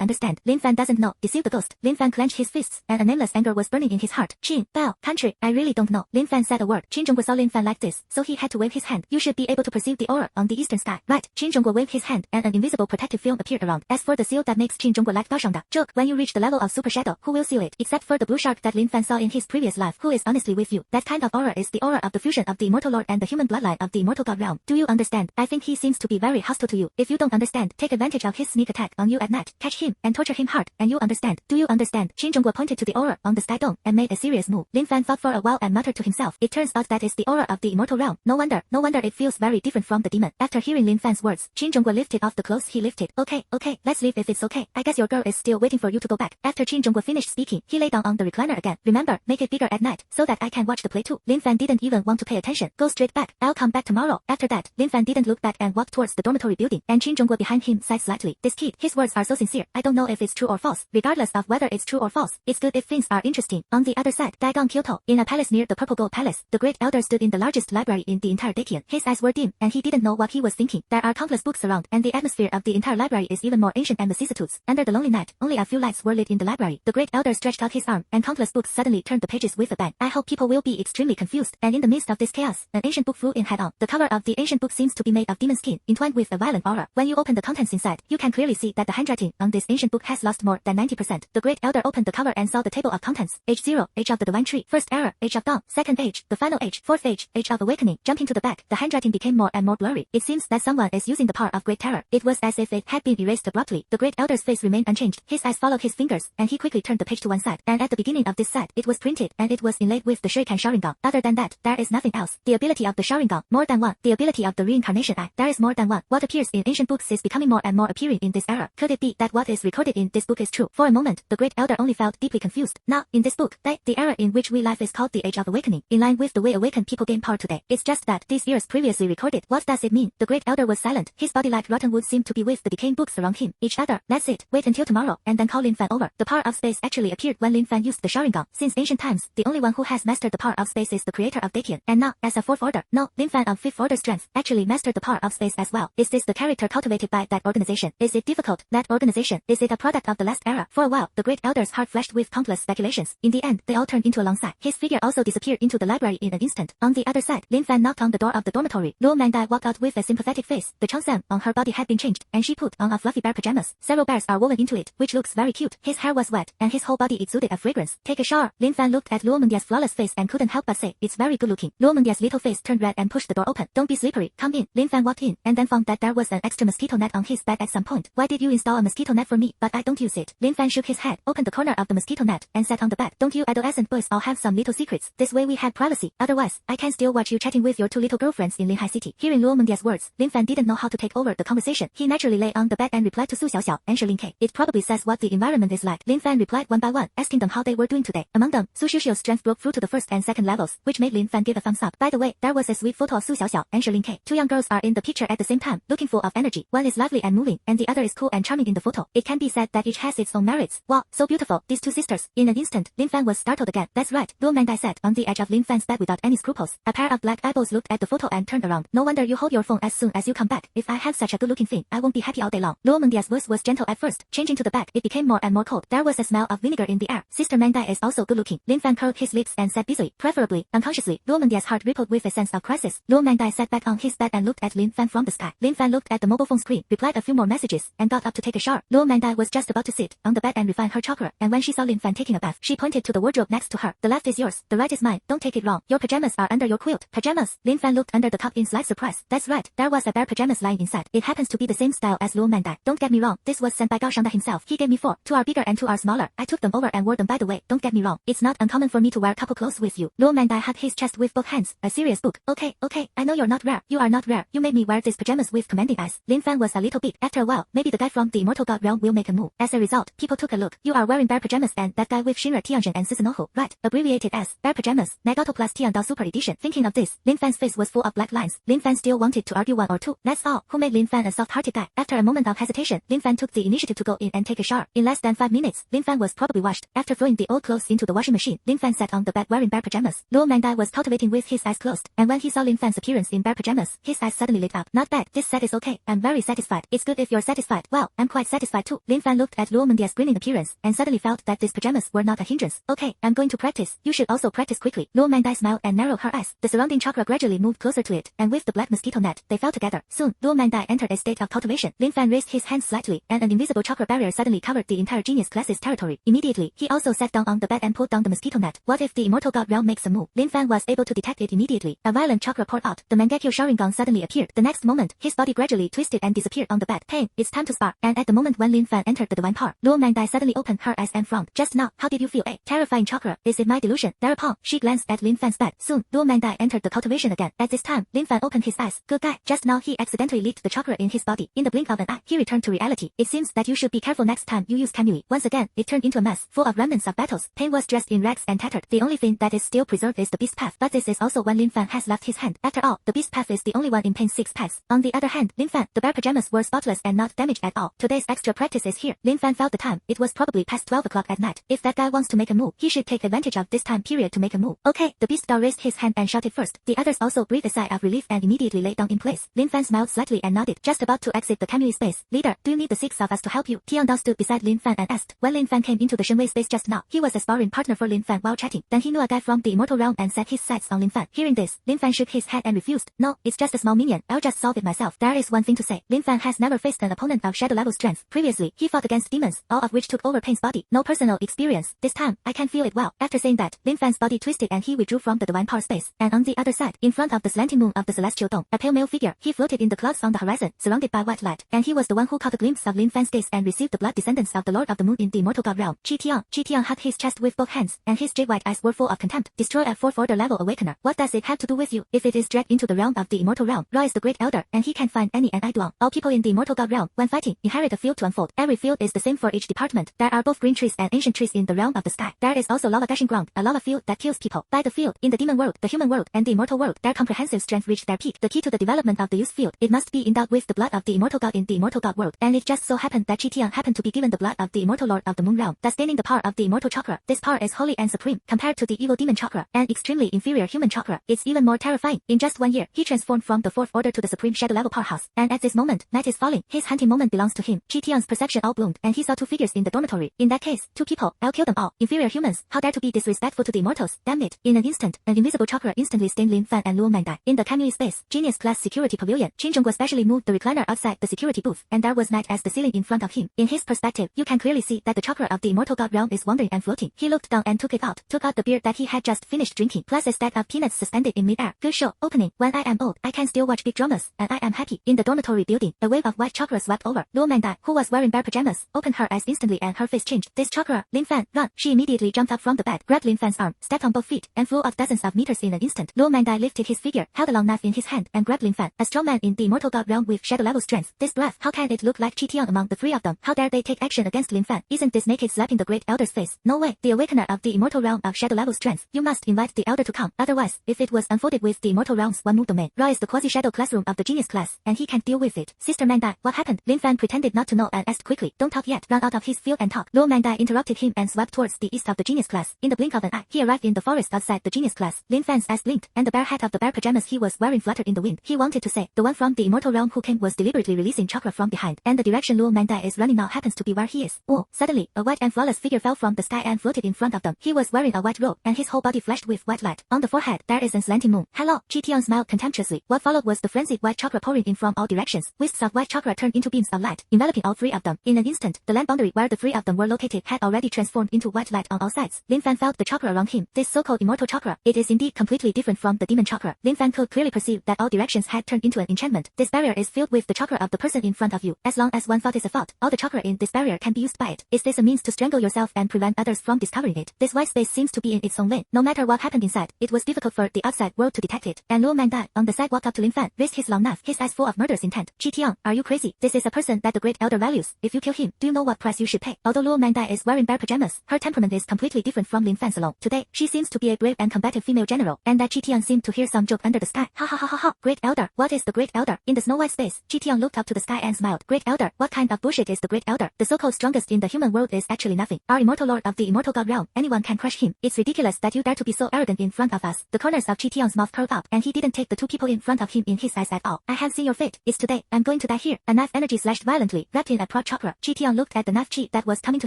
understand. Lin Fan doesn't know, deceived the ghost. Lin Fan clenched his fists, and a nameless anger was burning in his heart. Qin, Bao, country, I really don't know. Lin Fan said a word. Qin Zhongguo saw Lin Fan like this, so he had to wave his hand. You should be able to perceive the aura on the eastern sky. Right. Qin Zhongguo waved his hand, and an invisible protective film appeared around. As for the seal that makes Qin Zhongguo like Gao Shangda, joke, when you reach the level of super shadow, who will seal it? Except for the blue shark that Lin Fan saw in his previous life, who is honestly with you. That kind of aura is the aura of the fusion of the immortal lord and the human bloodline of the immortal god realm. Do you understand? I think he seems to be very hostile to you. If you don't understand, take advantage of his sneak attack on you at night, catch him, and torture him hard, and you understand. Do you understand? Qin Zhongguo pointed to the aura on the sky dome, and made a serious move. Lin Fan thought for a while and muttered to himself, it turns out that is the aura of the immortal realm. No wonder it feels very different from the demon. After hearing Lin Fan's words, Qin Zhongguo lifted off the clothes he lifted. Okay, let's leave if it's okay. I guess your girl is still waiting for you to go back. After Qin Zhongguo finished speaking, he lay down on the recliner again. Remember, make it bigger at night, so that I can watch the play too. Lin Fan didn't even want to pay attention. Go straight back. I'll come back tomorrow. After that, Lin Fan didn't look back and walked towards the dormitory building, and Qin Zhongguo behind him sighed slightly. This kid, his words are so sincere. I don't know if it's true or false. Regardless of whether it's true or false, it's good if things are interesting. On the other side, Dagon Kyoto, in a palace near the Purple Gold Palace, the great elder stood in the largest library in the entire Daitian. His eyes were dim, and he didn't know what he was thinking. There are countless books around, and the atmosphere of the entire library is even more ancient and vicissitudes. Under the lonely night, only a few lights were lit in the library. The great elder stretched out his arm, and countless books suddenly turned the pages with a bang. I hope people will be extremely confused. And in the midst of this chaos, an ancient book flew in head-on. The cover of the ancient book seems to be made of demon skin, entwined with a violent aura. When you open the contents inside, you can clearly see that the handwriting on this ancient book has lost more than 90%. The great elder opened the cover and saw the table of contents. Age 0, Age of the Divine Tree. First era, Age of Dawn. Second age, the final age. Fourth age, Age of Awakening. Jumping to the back, the handwriting became more and more blurry. It seems that someone is using the power of great terror. It was as if it had been erased abruptly. The great elder's face remained unchanged. His eyes followed his fingers, and he quickly turned the page to one side. And at the beginning of this side, it was printed, and it was inlaid with the Shuriken Sharingan. Other than that, there is nothing else. The ability of the Sharingan, more than one. The ability of the reincarnation eye, there is more than one. What appears in ancient books is becoming more and more appearing in this era. Could it be that what is recorded in this book is true? For a moment, the great elder only felt deeply confused. Now, in this book, the era in which we live is called the Age of Awakening, in line with the way awakened people gain power today. It's just that these years previously recorded. What does it mean? The great elder was silent. His body like rotten wood seemed to be with the decaying books around him. Each other. That's it. Wait until tomorrow, and then call Lin Fan over. The power of space actually appeared when Lin Fan used the Sharingan. Since ancient times, the only one who has mastered the power of space is the creator of Daitian. And now, as a fourth order, no, Lin Fan of fifth order strength actually mastered the power of space as well. Is this the character cultivated by that organization? Is it difficult? That organization? Is it a product of the last era? For a while, the great elder's heart flashed with countless speculations. In the end, they all turned into a long sigh. His figure also disappeared into the library in an instant. On the other side, Lin Fan knocked on the door of the dormitory. Mangdai walked out with a sympathetic face. The Changsam on her body had been changed, and she put on a fluffy bear pajamas. Several bears are woven into it, which looks very cute. His hair was wet, and his whole body exuded a fragrance. Take a shower. Lin Fan looked at Mangdai's flawless face and couldn't help but say, it's very good looking. Mangdai's little face turned red and pushed the door open. Don't be slippery. Come in. Lin Fan walked in, and then found that there was an extra mosquito net on his bed at some point. Why did you install a mosquito net for me, but I don't use it? Lin Fan shook his head, opened the corner of the mosquito net, and sat on the bed. Don't you adolescent boys all have some little secrets? This way we have privacy. Otherwise, I can still watch you chatting with your two little girlfriends in Linhai City. Hearing Mangdai's words, Lin Fan didn't know how to take over the conversation. He naturally lay on the bed and replied to Su Xiaoxiao and Shirlin. It probably says what the environment is like. Lin Fan replied one by one, asking them how they were doing today. Among them, Su Xiuxiu's strength broke through to the first and second levels, which made Lin Fan give a thumbs up. By the way, there was a sweet photo of Su Xiaoxiao and Shirlin. Two young girls are in the picture at the same time, looking full of energy. One is lively and moving, and the other is cool and charming in the photo. It can be said that each has its own merits. Wow, so beautiful, these two sisters. In an instant, Lin Fan was startled again. That's right, Mangdai Mangdai sat on the edge of Lin Fan's bed without any scruples. A pair of black eyeballs looked at the photo and turned around. No wonder you hold your phone as soon as you come back. If I have such a good-looking thing, I won't be happy all day long. Luo Mengdia's voice was gentle at first. Changing to the back, it became more and more cold. There was a smell of vinegar in the air. Sister Mangdai is also good-looking. Lin Fan curled his lips and said busily, preferably, unconsciously. Luo Mengdia's heart rippled with a sense of crisis. Luo Mangdai sat back on his bed and looked at Lin Fan from the sky. Lin Fan looked at the mobile phone screen, replied a few more messages, and got up to take a shower. Luo Mangdai was just about to sit on the bed and refine her chakra, and when she saw Lin Fan taking a bath, she pointed to the wardrobe next to her. The left is yours, the right is mine. Don't take it wrong. Your pajamas are under your quilt. Pajamas? Lin Fan looked under the cup in slight surprise. That's right, there was a pair pajamas lying inside. It happens to be the same style as Luo Mangdai. Don't get me wrong, this was sent by Gao Shangda himself. He gave me 4. 2 are bigger and 2 are smaller. I took them over and wore them. By the way, don't get me wrong, it's not uncommon for me to wear couple clothes with you. Luo Mangdai hugged his chest with both hands. A serious book. Okay, I know you're not rare. You are not rare. You made me wear these pajamas with commanding eyes. Lin Fan was a little bit. After a while, maybe the guy from the Immortal Realm will make a move. As a result, people took a look. You are wearing bear pajamas and that guy with Shinra Tensei and Susanoo, right? Abbreviated as bear pajamas. Naruto plus Tiandao Super Edition. Thinking of this, Lin Fan's face was full of black lines. Lin Fan still wanted to argue 1 or 2. That's all. Who made Lin Fan a soft-hearted guy? After a moment of hesitation, Lin Fan took the initiative to go in and take a shower. In less than 5 minutes, Lin Fan was probably washed. After throwing the old clothes into the washing machine, Lin Fan sat on the bed wearing bear pajamas. Luo Mangdai was cultivating with his eyes closed, and when he saw Lin Fan's appearance in bear pajamas, his eyes suddenly lit up. Not bad. This set is okay. I'm very satisfied. It's good if you're satisfied. Well, I'm quite satisfied too. Lin Fan looked at Luo Mengdia's grinning appearance, and suddenly felt that these pajamas were not a hindrance. Okay, I'm going to practice. You should also practice quickly. Luo Mangdai smiled and narrowed her eyes. The surrounding chakra gradually moved closer to it, and with the black mosquito net, they fell together. Soon, Luo Mangdai entered a state of cultivation. Lin Fan raised his hands slightly, and an invisible chakra barrier suddenly covered the entire genius class's territory. Immediately, he also sat down on the bed and pulled down the mosquito net. What if the Immortal Realm makes a move? Lin Fan was able to detect it immediately. A violent chakra poured out. The Mangekyo Sharingan suddenly appeared. The next moment, his body gradually twisted and disappeared on the bed. Payne, it's time to spar. And at the moment when Lin Fan entered the divine power, Luo Mangdai suddenly opened her eyes and frowned. Just now, how did you feel? A terrifying chakra. Is it my delusion? Thereupon, she glanced at Lin Fan's bed. Soon, Luo Mangdai entered the cultivation again. At this time, Lin Fan opened his eyes. Good guy. Just now he accidentally leaked the chakra in his body. In the blink of an eye, he returned to reality. It seems that you should be careful next time you use Kamui. Once again, it turned into a mess, full of remnants of battles. Payne was dressed in rags and tattered. The only thing that is still preserved is the beast path. But this is also when Lin Fan has left his hand. After all, the beast path is the only one in Payne's 6 paths. On the other hand, Lin Fan, the bear pajamas were spotless and not damaged at all. Today's extra practice is here. Lin Fan felt the time. It was probably past 12 o'clock at night. If that guy wants to make a move, he should take advantage of this time period to make a move. Okay, the beast doll raised his hand and shouted first. The others also breathed a sigh of relief and immediately lay down in place. Lin Fan smiled slightly and nodded, just about to exit the Kamui space. Leader, do you need the 6 of us to help you? Tiandao stood beside Lin Fan and asked. When Lin Fan came into the Shenwei space just now, he was a sparring partner for Lin Fan while chatting. Then he knew a guy from the Immortal Realm and set his sights on Lin Fan. Hearing this, Lin Fan shook his head and refused. No, it's just a small minion. I'll just solve it myself. There is one thing to say. Lin Fan has never faced an opponent of shadow level strength. Previously, he fought against demons, all of which took over Payne's body. No personal experience. This time, I can feel it well. After saying that, Lin Fan's body twisted and he withdrew from the divine power space. And on the other side, in front of the slanting moon of the celestial dome, a pale male figure, he floated in the clouds on the horizon, surrounded by white light. And he was the one who caught a glimpse of Lin Fan's gaze and received the blood descendants of the Lord of the Moon in the Immortal Realm. Chi Tian hugged his chest with both hands, and his jade-white eyes were full of contempt. Destroy a 4th order level awakener. What does it have to do with you? If it is dragged into the realm of the Immortal Realm, Ra is the great elder, and he can find any and I do. All people in the Immortal Realm, when fighting, inherit a field to unfold. Every field is the same for each department. There are both green trees and ancient trees in the realm of the sky. There is also lava gushing ground, a lava field that kills people. By the field, in the demon world, the human world, and the immortal world, their comprehensive strength reached their peak. The key to the development of the youth field, it must be endowed with the blood of the immortal god in the Immortal God world. And it just so happened that Chi Tian happened to be given the blood of the immortal lord of the moon realm, thus gaining the power of the immortal chakra. This power is holy and supreme, compared to the evil demon chakra, and extremely inferior human chakra. It's even more terrifying. In just 1 year, he transformed from the 4th order to the supreme shadow level powerhouse. And at this moment, night is falling. His hunting moment belongs to him. Chi Tian's perception all bloomed, and he saw 2 figures in the dormitory. In that case, 2 people. I'll kill them all. Inferior humans, how dare to be disrespectful to the immortals? Damn it. In an instant, an invisible chakra instantly stained Lin Fan and Luo Mangdai. In the Kamui space, genius class security pavilion, Qingzhongguo specially moved the recliner outside the security booth, and there was night as the ceiling in front of him. In his perspective, you can clearly see that the chakra of the Immortal God realm is wandering and floating. He looked down and took out the beer that he had just finished drinking, plus a stack of peanuts suspended in midair. Good show. Opening. When I am old, I can still watch big dramas, and I am happy. In the dormitory building, a wave of white chakra swept over. Luo Mangdai, who was wearing bear pajamas, opened her eyes instantly and her face changed. This chakra, Lin Fan, run. She immediately jumped up from the bed, grabbed Lin Fan's arm, stepped on both feet, and flew off dozens of meters in an instant. Luo Mangdai lifted his figure, held a long knife in his hand, and grabbed Lin Fan, a strong man in the Immortal God realm with shadow level strength. This breath, how can it look like Chi Tian among the 3 of them? How dare they take action against Lin Fan? Isn't this naked slapping the great elder's face? No way. The awakener of the Immortal Realm of shadow level strength. You must invite the elder to come. Otherwise, if it was unfolded with the Immortal Realm's one move domain, Ra is the quasi-shadow classroom of the genius class, and he can't deal with it. Sister Mangdai, what happened? Lin Fan pretended not to know and asked quickly. Don't talk yet. Run out of his field and talk. Luo Mangdai interrupted him and swept towards the east of the genius class. In the blink of an eye, he arrived in the forest outside the genius class. Lin Fan's eyes blinked, and the bare hat of the bare pajamas he was wearing fluttered in the wind. He wanted to say, the one from the Immortal Realm who came was deliberately releasing chakra from behind, and the direction Luo Mangdai is running now happens to be where he is. Oh, suddenly, a white and flawless figure fell from the sky and floated in front of them. He was wearing a white robe, and his whole body flashed with white light. On the forehead, there is an slanting moon. Hello, Chitian smiled contemptuously. What followed was the frenzied white chakra pouring in from all directions. Wisps of white chakra turned into beams of light, enveloping all three of them. In an instant, the land boundary where the three of them were located had already transformed into white light on all sides. Lin Fan felt the chakra around him. This so-called immortal chakra, it is indeed completely different from the demon chakra. Lin Fan could clearly perceive that all directions had turned into an enchantment. This barrier is filled with the chakra of the person in front of you. As long as one thought is a thought, all the chakra in this barrier can be used by it. Is this a means to strangle yourself and prevent others from discovering it? This white space seems to be in its own lane. No matter what happened inside, it was difficult for the outside world to detect it. And Luo Mangdai, on the side, walked up to Lin Fan, raised his long knife, his eyes full of murderous intent. Chitian, are you crazy? This is a person that the great elder values. If you kill him, do you know what price you should pay? Although Luo Mangdai is wearing bare pajamas, her temperament is completely different from Lin Fan's alone. Today, she seems to be a brave and combative female general, and that Chitian seemed to hear some joke under the sky. Ha ha ha ha ha. Great elder, what is the great elder? In the snow white space, Chitian looked up to the sky and smiled. Great elder, what kind of bullshit is the great elder? The so-called strongest in the human world is actually nothing. Our immortal lord of the immortal god realm, anyone can crush him. It's ridiculous that you dare to be so arrogant in front of us. The corners of Chitian's mouth curled up, and he didn't take the two people in front of him in his eyes at all. I have seen your fate. It's today. I'm going to die here. A knife energy slashed violently, wrapped in a prod chakra. Chitian looked at the knife chi that was coming to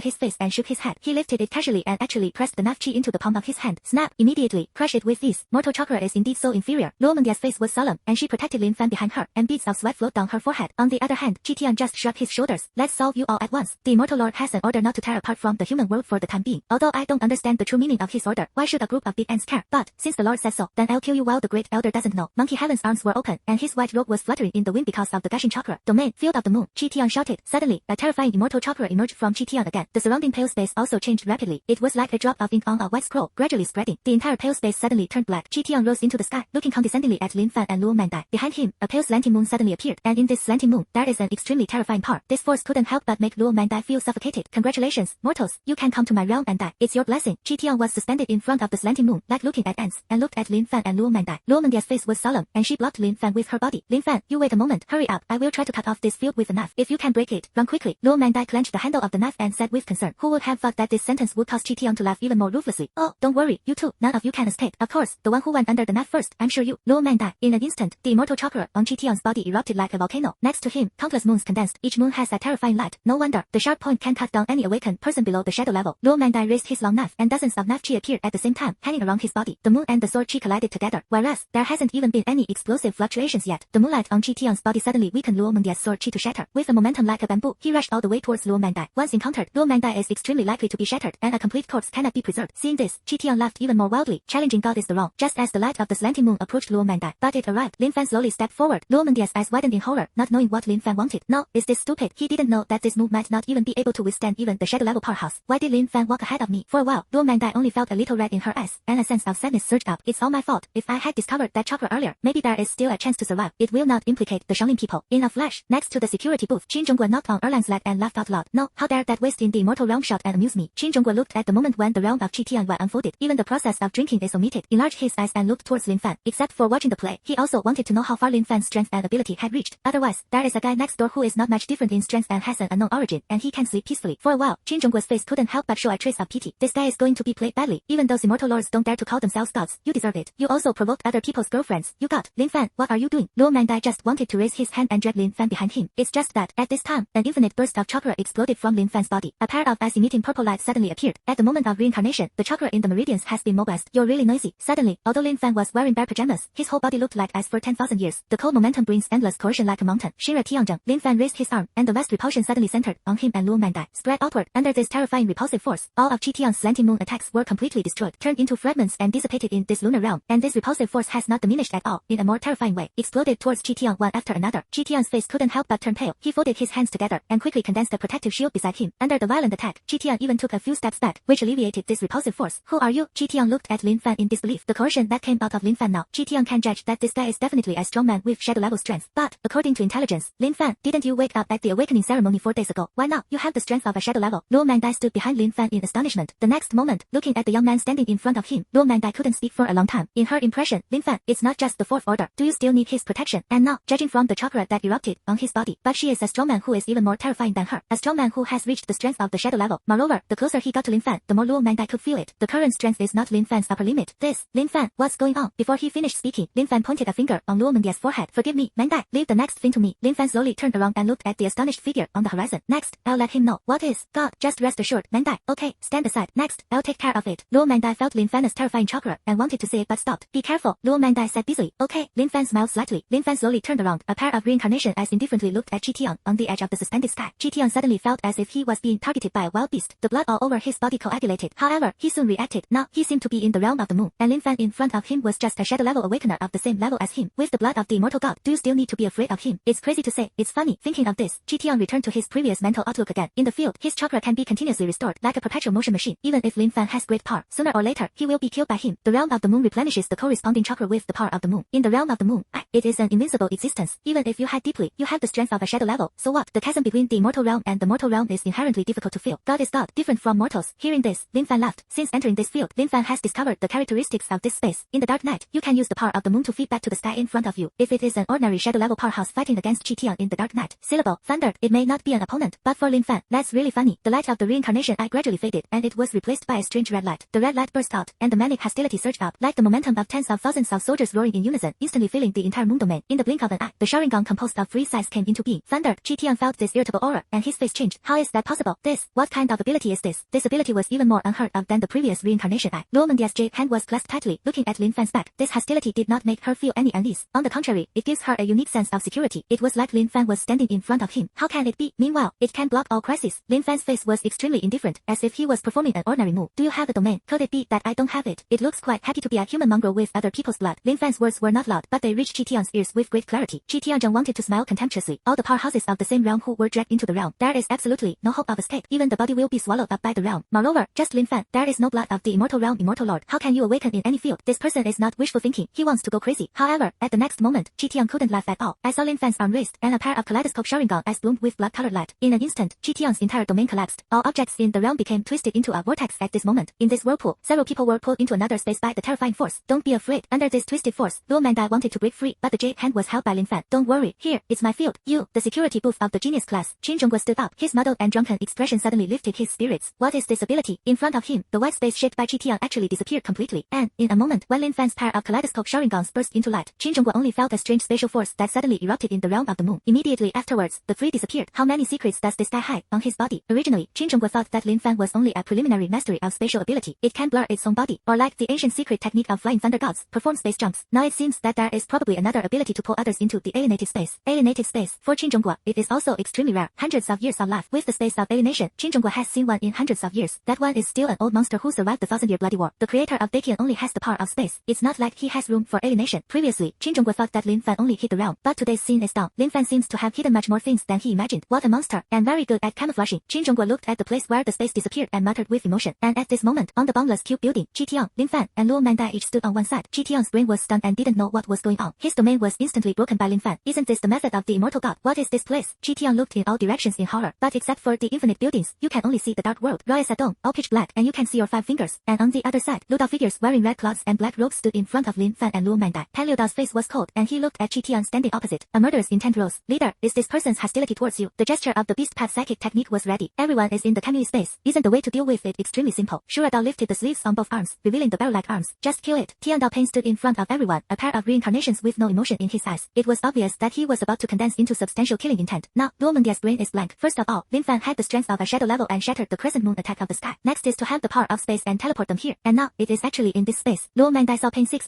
his face and shook his head. He lifted it casually and actually pressed the knife chi into the palm of his hand. Snap! Immediately, crush it with this. Mortal chakra is indeed so inferior. Luo Mangdai's face was solemn, and she protected Lin Fan behind her, and beads of sweat flowed down her forehead. On the other hand, Chitian just shrugged his shoulders. Let's solve you all at once. The immortal lord has an order not to tear apart from the human world for the time being. Although I don't understand the true meaning of his order, why should a group of big ants care? But since the lord says so, then I'll kill you while the great elder doesn't know. Monkey Heaven's arms were open, and his white robe was fluttering in the wind because of the gushing chakra. Domain, field of the moon. Chitian shouted. Suddenly, a terrifying immortal chakra emerged from Chitian again. The surrounding pale space also changed rapidly. It was like a drop of ink on a white scroll, gradually spreading. The entire pale space suddenly turned black. Chitian rose into the sky, looking condescendingly at Lin Fan and Luo Mangdai. Behind him, a pale slanting moon suddenly appeared, and in this slanting moon, there is an extremely terrifying power. This force couldn't help but make Luo Mangdai feel suffocated. Congratulations, mortals, you can come to my realm and die. It's your blessing. Chitian was suspended in front of the slanting moon, like looking at ants, and looked at Lin Fan and Luo Mangdai. Luo Mangdai's face was solemn, and she blocked Lin Fan with her body. Lin Fan, you wait a moment. Hurry up. I will try to cut off this field with a knife. If you can break it, run quickly. Luo Mangdai clenched the handle of the knife and said with concern. Who would have thought that this sentence would cause Chitian to laugh even more ruthlessly? Oh, don't worry, you two. None of you can escape. Of course, the one who went under the knife first. I'm sure you. Luo Mangdai. In an instant, the immortal chakra on Chitian's body erupted like a volcano. Next to him, countless moons condensed. Each moon has a terrifying light. No wonder, the sharp point can cut down any awakened person below the shadow level. Luo Mangdai raised his long knife, and dozens of knife chi appeared at the same time, hanging around his body. The moon and the sword chi collided together, whereas there hasn't even been any explosive fluctuations yet. The moonlight on Chitian's body suddenly weakened Luo Mangdai's sword chi to shatter. With a momentum like a bamboo, he rushed all the way towards Luo Mangdai. Once encountered, Luo Mangdai is extremely likely to be shattered, and a complete corpse cannot be preserved. Seeing this, Chitian laughed even more wildly. Challenging God is the wrong. Just as the light of the slanting moon approached Luo Mangdai, but it arrived. Lin Fan slowly stepped forward. Luo Mangdai's eyes widened in horror, not knowing what Lin Fan wanted. No, is this stupid? He didn't know that this move might not even be able to withstand even the shadow level powerhouse. Why did Lin Fan walk ahead of me? For a while, Luo Mangdai only felt a little red in her eyes, and a sense of sadness surged up. It's all my fault. If I had discovered that chakra earlier, maybe there is still a chance to survive. It will not implicate the Shaolin people. In a flash, next to the security booth, Qin Zhongguo knocked on Erlang's leg and laughed out loud. No, how dare that waste in the Immortal Realm shout and amuse me. Qin Zhongguo looked at the moment when the realm of Chitian Wan unfolded. Even the process of drinking is omitted. Enlarged his eyes and looked towards Lin Fan. Except for watching the play, he also wanted to know how far Lin Fan's strength and ability had reached. Otherwise, there is a guy next door who is not much different in strength and has an unknown origin, and he can sleep peacefully. For a while, Qin Zhongguo's face couldn't help but show a trace of pity. This guy is going to be played badly. Even those immortal lords don't dare to call themselves gods. You deserve it. You also provoked other people's girlfriends. You got. Lin Fan, what are you doing? Luo Mangdai just wanted to raise his hand and drag Lin Fan behind him. It's just that, at this time, an infinite burst of chakra exploded from Lin Fan's body. A pair of eyes emitting purple light suddenly appeared. At the moment of reincarnation, the chakra in the meridians has been mobilized. You're really noisy. Suddenly, although Lin Fan was wearing bare pajamas, his whole body looked like ice for 10,000 years. The cold momentum brings endless coercion like a mountain. Shinra Tensei. Lin Fan raised his arm, and the vast repulsion suddenly centered on him and Luo Mangdai. Spread outward, under this terrifying repulsive force, all of Chitian's slanting moon attacks were completely destroyed, turned into fragments and dissipated in this lunar realm. And this repulsive force has not diminished at all. In a more terrifying way, exploded towards Chitian one after another. Chitian's face couldn't help but turn pale. He folded his hands together and quickly condensed a protective shield beside him. Under the violent attack, Chitian even took a few steps back, which alleviated this repulsive force. Who are you? Chitian looked at Lin Fan in disbelief. The coercion that came out of Lin Fan now, Chitian can judge that this guy is definitely a strong man with shadow level strength. But, according to intelligence, Lin Fan, didn't you wake up at the awakening ceremony 4 days ago? Why now? You have the strength of a shadow level. Luo Mangdai stood behind Lin Fan in astonishment. The next moment, looking at the young man standing in front of him, Luo Mangdai couldn't speak for a long time. In her impression, Lin Fan, it's not just the fourth order. Do you still need his protection? And now, judging from the chakra that erupted on his body, but she is a strong man who is even more terrifying than her. A strong man who has reached the strength of the shadow level. Moreover, the closer he got to Lin Fan, the more Luo Mangdai could feel it. The current Fan's strength is not Lin Fan's upper limit. Lin Fan, what's going on? Before he finished speaking, Lin Fan pointed a finger on Luo Mengdia's forehead. Forgive me, Mangdai, leave the next thing to me. Lin Fan slowly turned around and looked at the astonished figure on the horizon. Next, I'll let him know. What is? God, just rest assured, Mangdai. Okay, stand aside. Next, I'll take care of it. Luo Mangdai felt Lin Fan's terrifying chakra and wanted to say it but stopped. Be careful, Luo Mangdai said busily. Okay, Lin Fan smiled slightly. Lin Fan slowly turned around. A pair of reincarnation eyes indifferently looked at Chi Tian on the edge of the suspended sky. Chi Tian suddenly felt as if he was being targeted by a wild beast. The blood all over his body coagulated. However, he soon reacted. Now, he seemed to be in the realm of the moon, and Lin Fan in front of him was just a shadow level awakener of the same level as him. With the blood of the immortal god, do you still need to be afraid of him? It's crazy to say, it's funny. Thinking of this, Chi Tian returned to his previous mental outlook again. In the field, his chakra can be continuously restored, like a perpetual motion machine. Even if Lin Fan has great power, sooner or later, he will be killed by him. The realm of the moon replenishes the corresponding chakra with the power of the moon. In the realm of the moon, it is an invincible existence. Even if you hide deeply, you have the strength of a shadow level. So what? The chasm between the immortal realm and the mortal realm is inherently difficult to fill. God is God, different from mortals. Hearing this, Lin Fan laughed. Since entering this field, Lin Fan has discovered the characteristics of this space. In the dark night, you can use the power of the moon to feed back to the sky in front of you. If it is an ordinary shadow level powerhouse fighting against Chi Tian in the dark night, syllable, thundered, it may not be an opponent. But for Lin Fan, that's really funny. The light of the reincarnation eye gradually faded, and it was replaced by a strange red light. The red light burst out, and the manic hostility surged up, like the momentum of tens of thousands of soldiers roaring in unison, instantly filling the entire moon domain. In the blink of an eye, the Sharingan composed of 3 sides came into being. Thundered, Chi Tian felt this irritable aura, and his face changed. How is that possible? What kind of ability is this? This ability was even more unheard of than the previous reincarnation eye. Luo Mengdia's jade hand was clasped tightly, looking at Lin Fan's back. This hostility did not make her feel any unease. On the contrary, it gives her a unique sense of security. It was like Lin Fan was standing in front of him. How can it be? Meanwhile, it can block all crises. Lin Fan's face was extremely indifferent, as if he was performing an ordinary move. Do you have the domain? Could it be that I don't have it? It looks quite happy to be a human mongrel with other people's blood. Lin Fan's words were not loud, but they reached Chi Tian's ears with great clarity. Chi Tian wanted to smile contemptuously. All the powerhouses of the same realm who were dragged into the realm. There is absolutely no hope of escape. Even the body will be swallowed up by the realm. Moreover, just Lin Fan, there is no blood of the immortal realm immortal lord. How can you awaken in any field? This person is not wishful thinking. He wants to go crazy. However, at the next moment, Chi Tian couldn't laugh at all. I saw Lin Fan's arm raised, and a pair of kaleidoscope Sharingan eyes bloomed with blood-colored light. In an instant, Chi Tian's entire domain collapsed. All objects in the realm became twisted into a vortex at this moment. In this whirlpool, several people were pulled into another space by the terrifying force. Don't be afraid. Under this twisted force, Luo Mangdai wanted to break free, but the jade hand was held by Lin Fan. Don't worry. Here, it's my field. You, the security booth of the genius class. Qin Zhongguo stood up. His muddled and drunken expression suddenly lifted his spirits. What is this ability? In front of him, the white space shaped by Chi Tian actually disappeared completely. And, in a moment, when Lin Fan's pair of kaleidoscope Sharingans burst into light, Qin Zhongguo only felt a strange spatial force that suddenly erupted in the realm of the moon. Immediately afterwards, the three disappeared. How many secrets does this guy hide on his body? Originally, Qin Zhongguo thought that Lin Fan was only a preliminary mastery of spatial ability. It can blur its own body, or like the ancient secret technique of flying thunder gods, perform space jumps. Now it seems that there is probably another ability to pull others into the alienated space. Alienated space. For Qin Zhongguo, it is also extremely rare. Hundreds of years of life with the space of alienation. Qin Zhongguo has seen one in hundreds of years. That one is still an old monster who survived the 1000-year bloody war. The creator of Dakian only has the power of space. It's not like he has room for alienation. Previously, Qin Zhongguo thought that Lin Fan only hid the realm, but today's scene is done. Lin Fan seems to have hidden much more things than he imagined. What a monster, and very good at camouflaging. Qin Zhongguo looked at the place where the space disappeared and muttered with emotion. And at this moment, on the boundless cube building, Chi Tian, Lin Fan, and Luo Mangdai each stood on one side. Chi Tian's brain was stunned and didn't know what was going on. His domain was instantly broken by Lin Fan. Isn't this the method of the immortal god? What is this place? Chi Tian looked in all directions in horror, but except for the infinite buildings, you can only see the dark world. Rise at dawn, all pitch black, and you can see your 5 fingers. And on the other side, Liu Dao figures wearing red cloths and black robes stood in front of Lin Fan and Luo Mangdai. Pan Liu Dao's face was cold, and he looked at Chi Tian standing opposite. A murderous intent rose. Leader, is this person's hostility towards you? The gesture of the beast path psychic technique was ready. Everyone is in the Kamui space. Isn't the way to deal with it extremely simple? Shura Dao lifted the sleeves on both arms, revealing the barrel-like arms. Just kill it. Tian Dao Payne stood in front of everyone, a pair of reincarnations with no emotion in his eyes. It was obvious that he was about to condense into substantial killing intent. Now, Luo Mengdia's brain is blank. First of all, Lin Fan had the strength of a shadow level and shattered the crescent moon attack of the sky. Next is to have the power of space and teleport them here. And now, it is actually in this space. Luo Mangdai saw Payne 6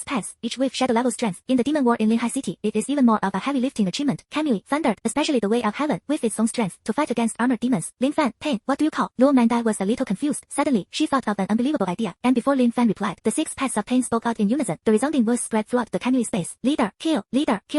paths, each with shadow level strength. In the demon war in Linhai City, it is even more of a heavy lifting achievement. Kamui, thundered, especially the way of heaven, with its own strength, to fight against armored demons. Lin Fan, Payne, what do you call? Luo Mangdai was a little confused. Suddenly, she thought of an unbelievable idea, and before Lin Fan replied, the 6 paths of Payne spoke out in unison. The resounding voice spread throughout the Kamui space. Leader, kill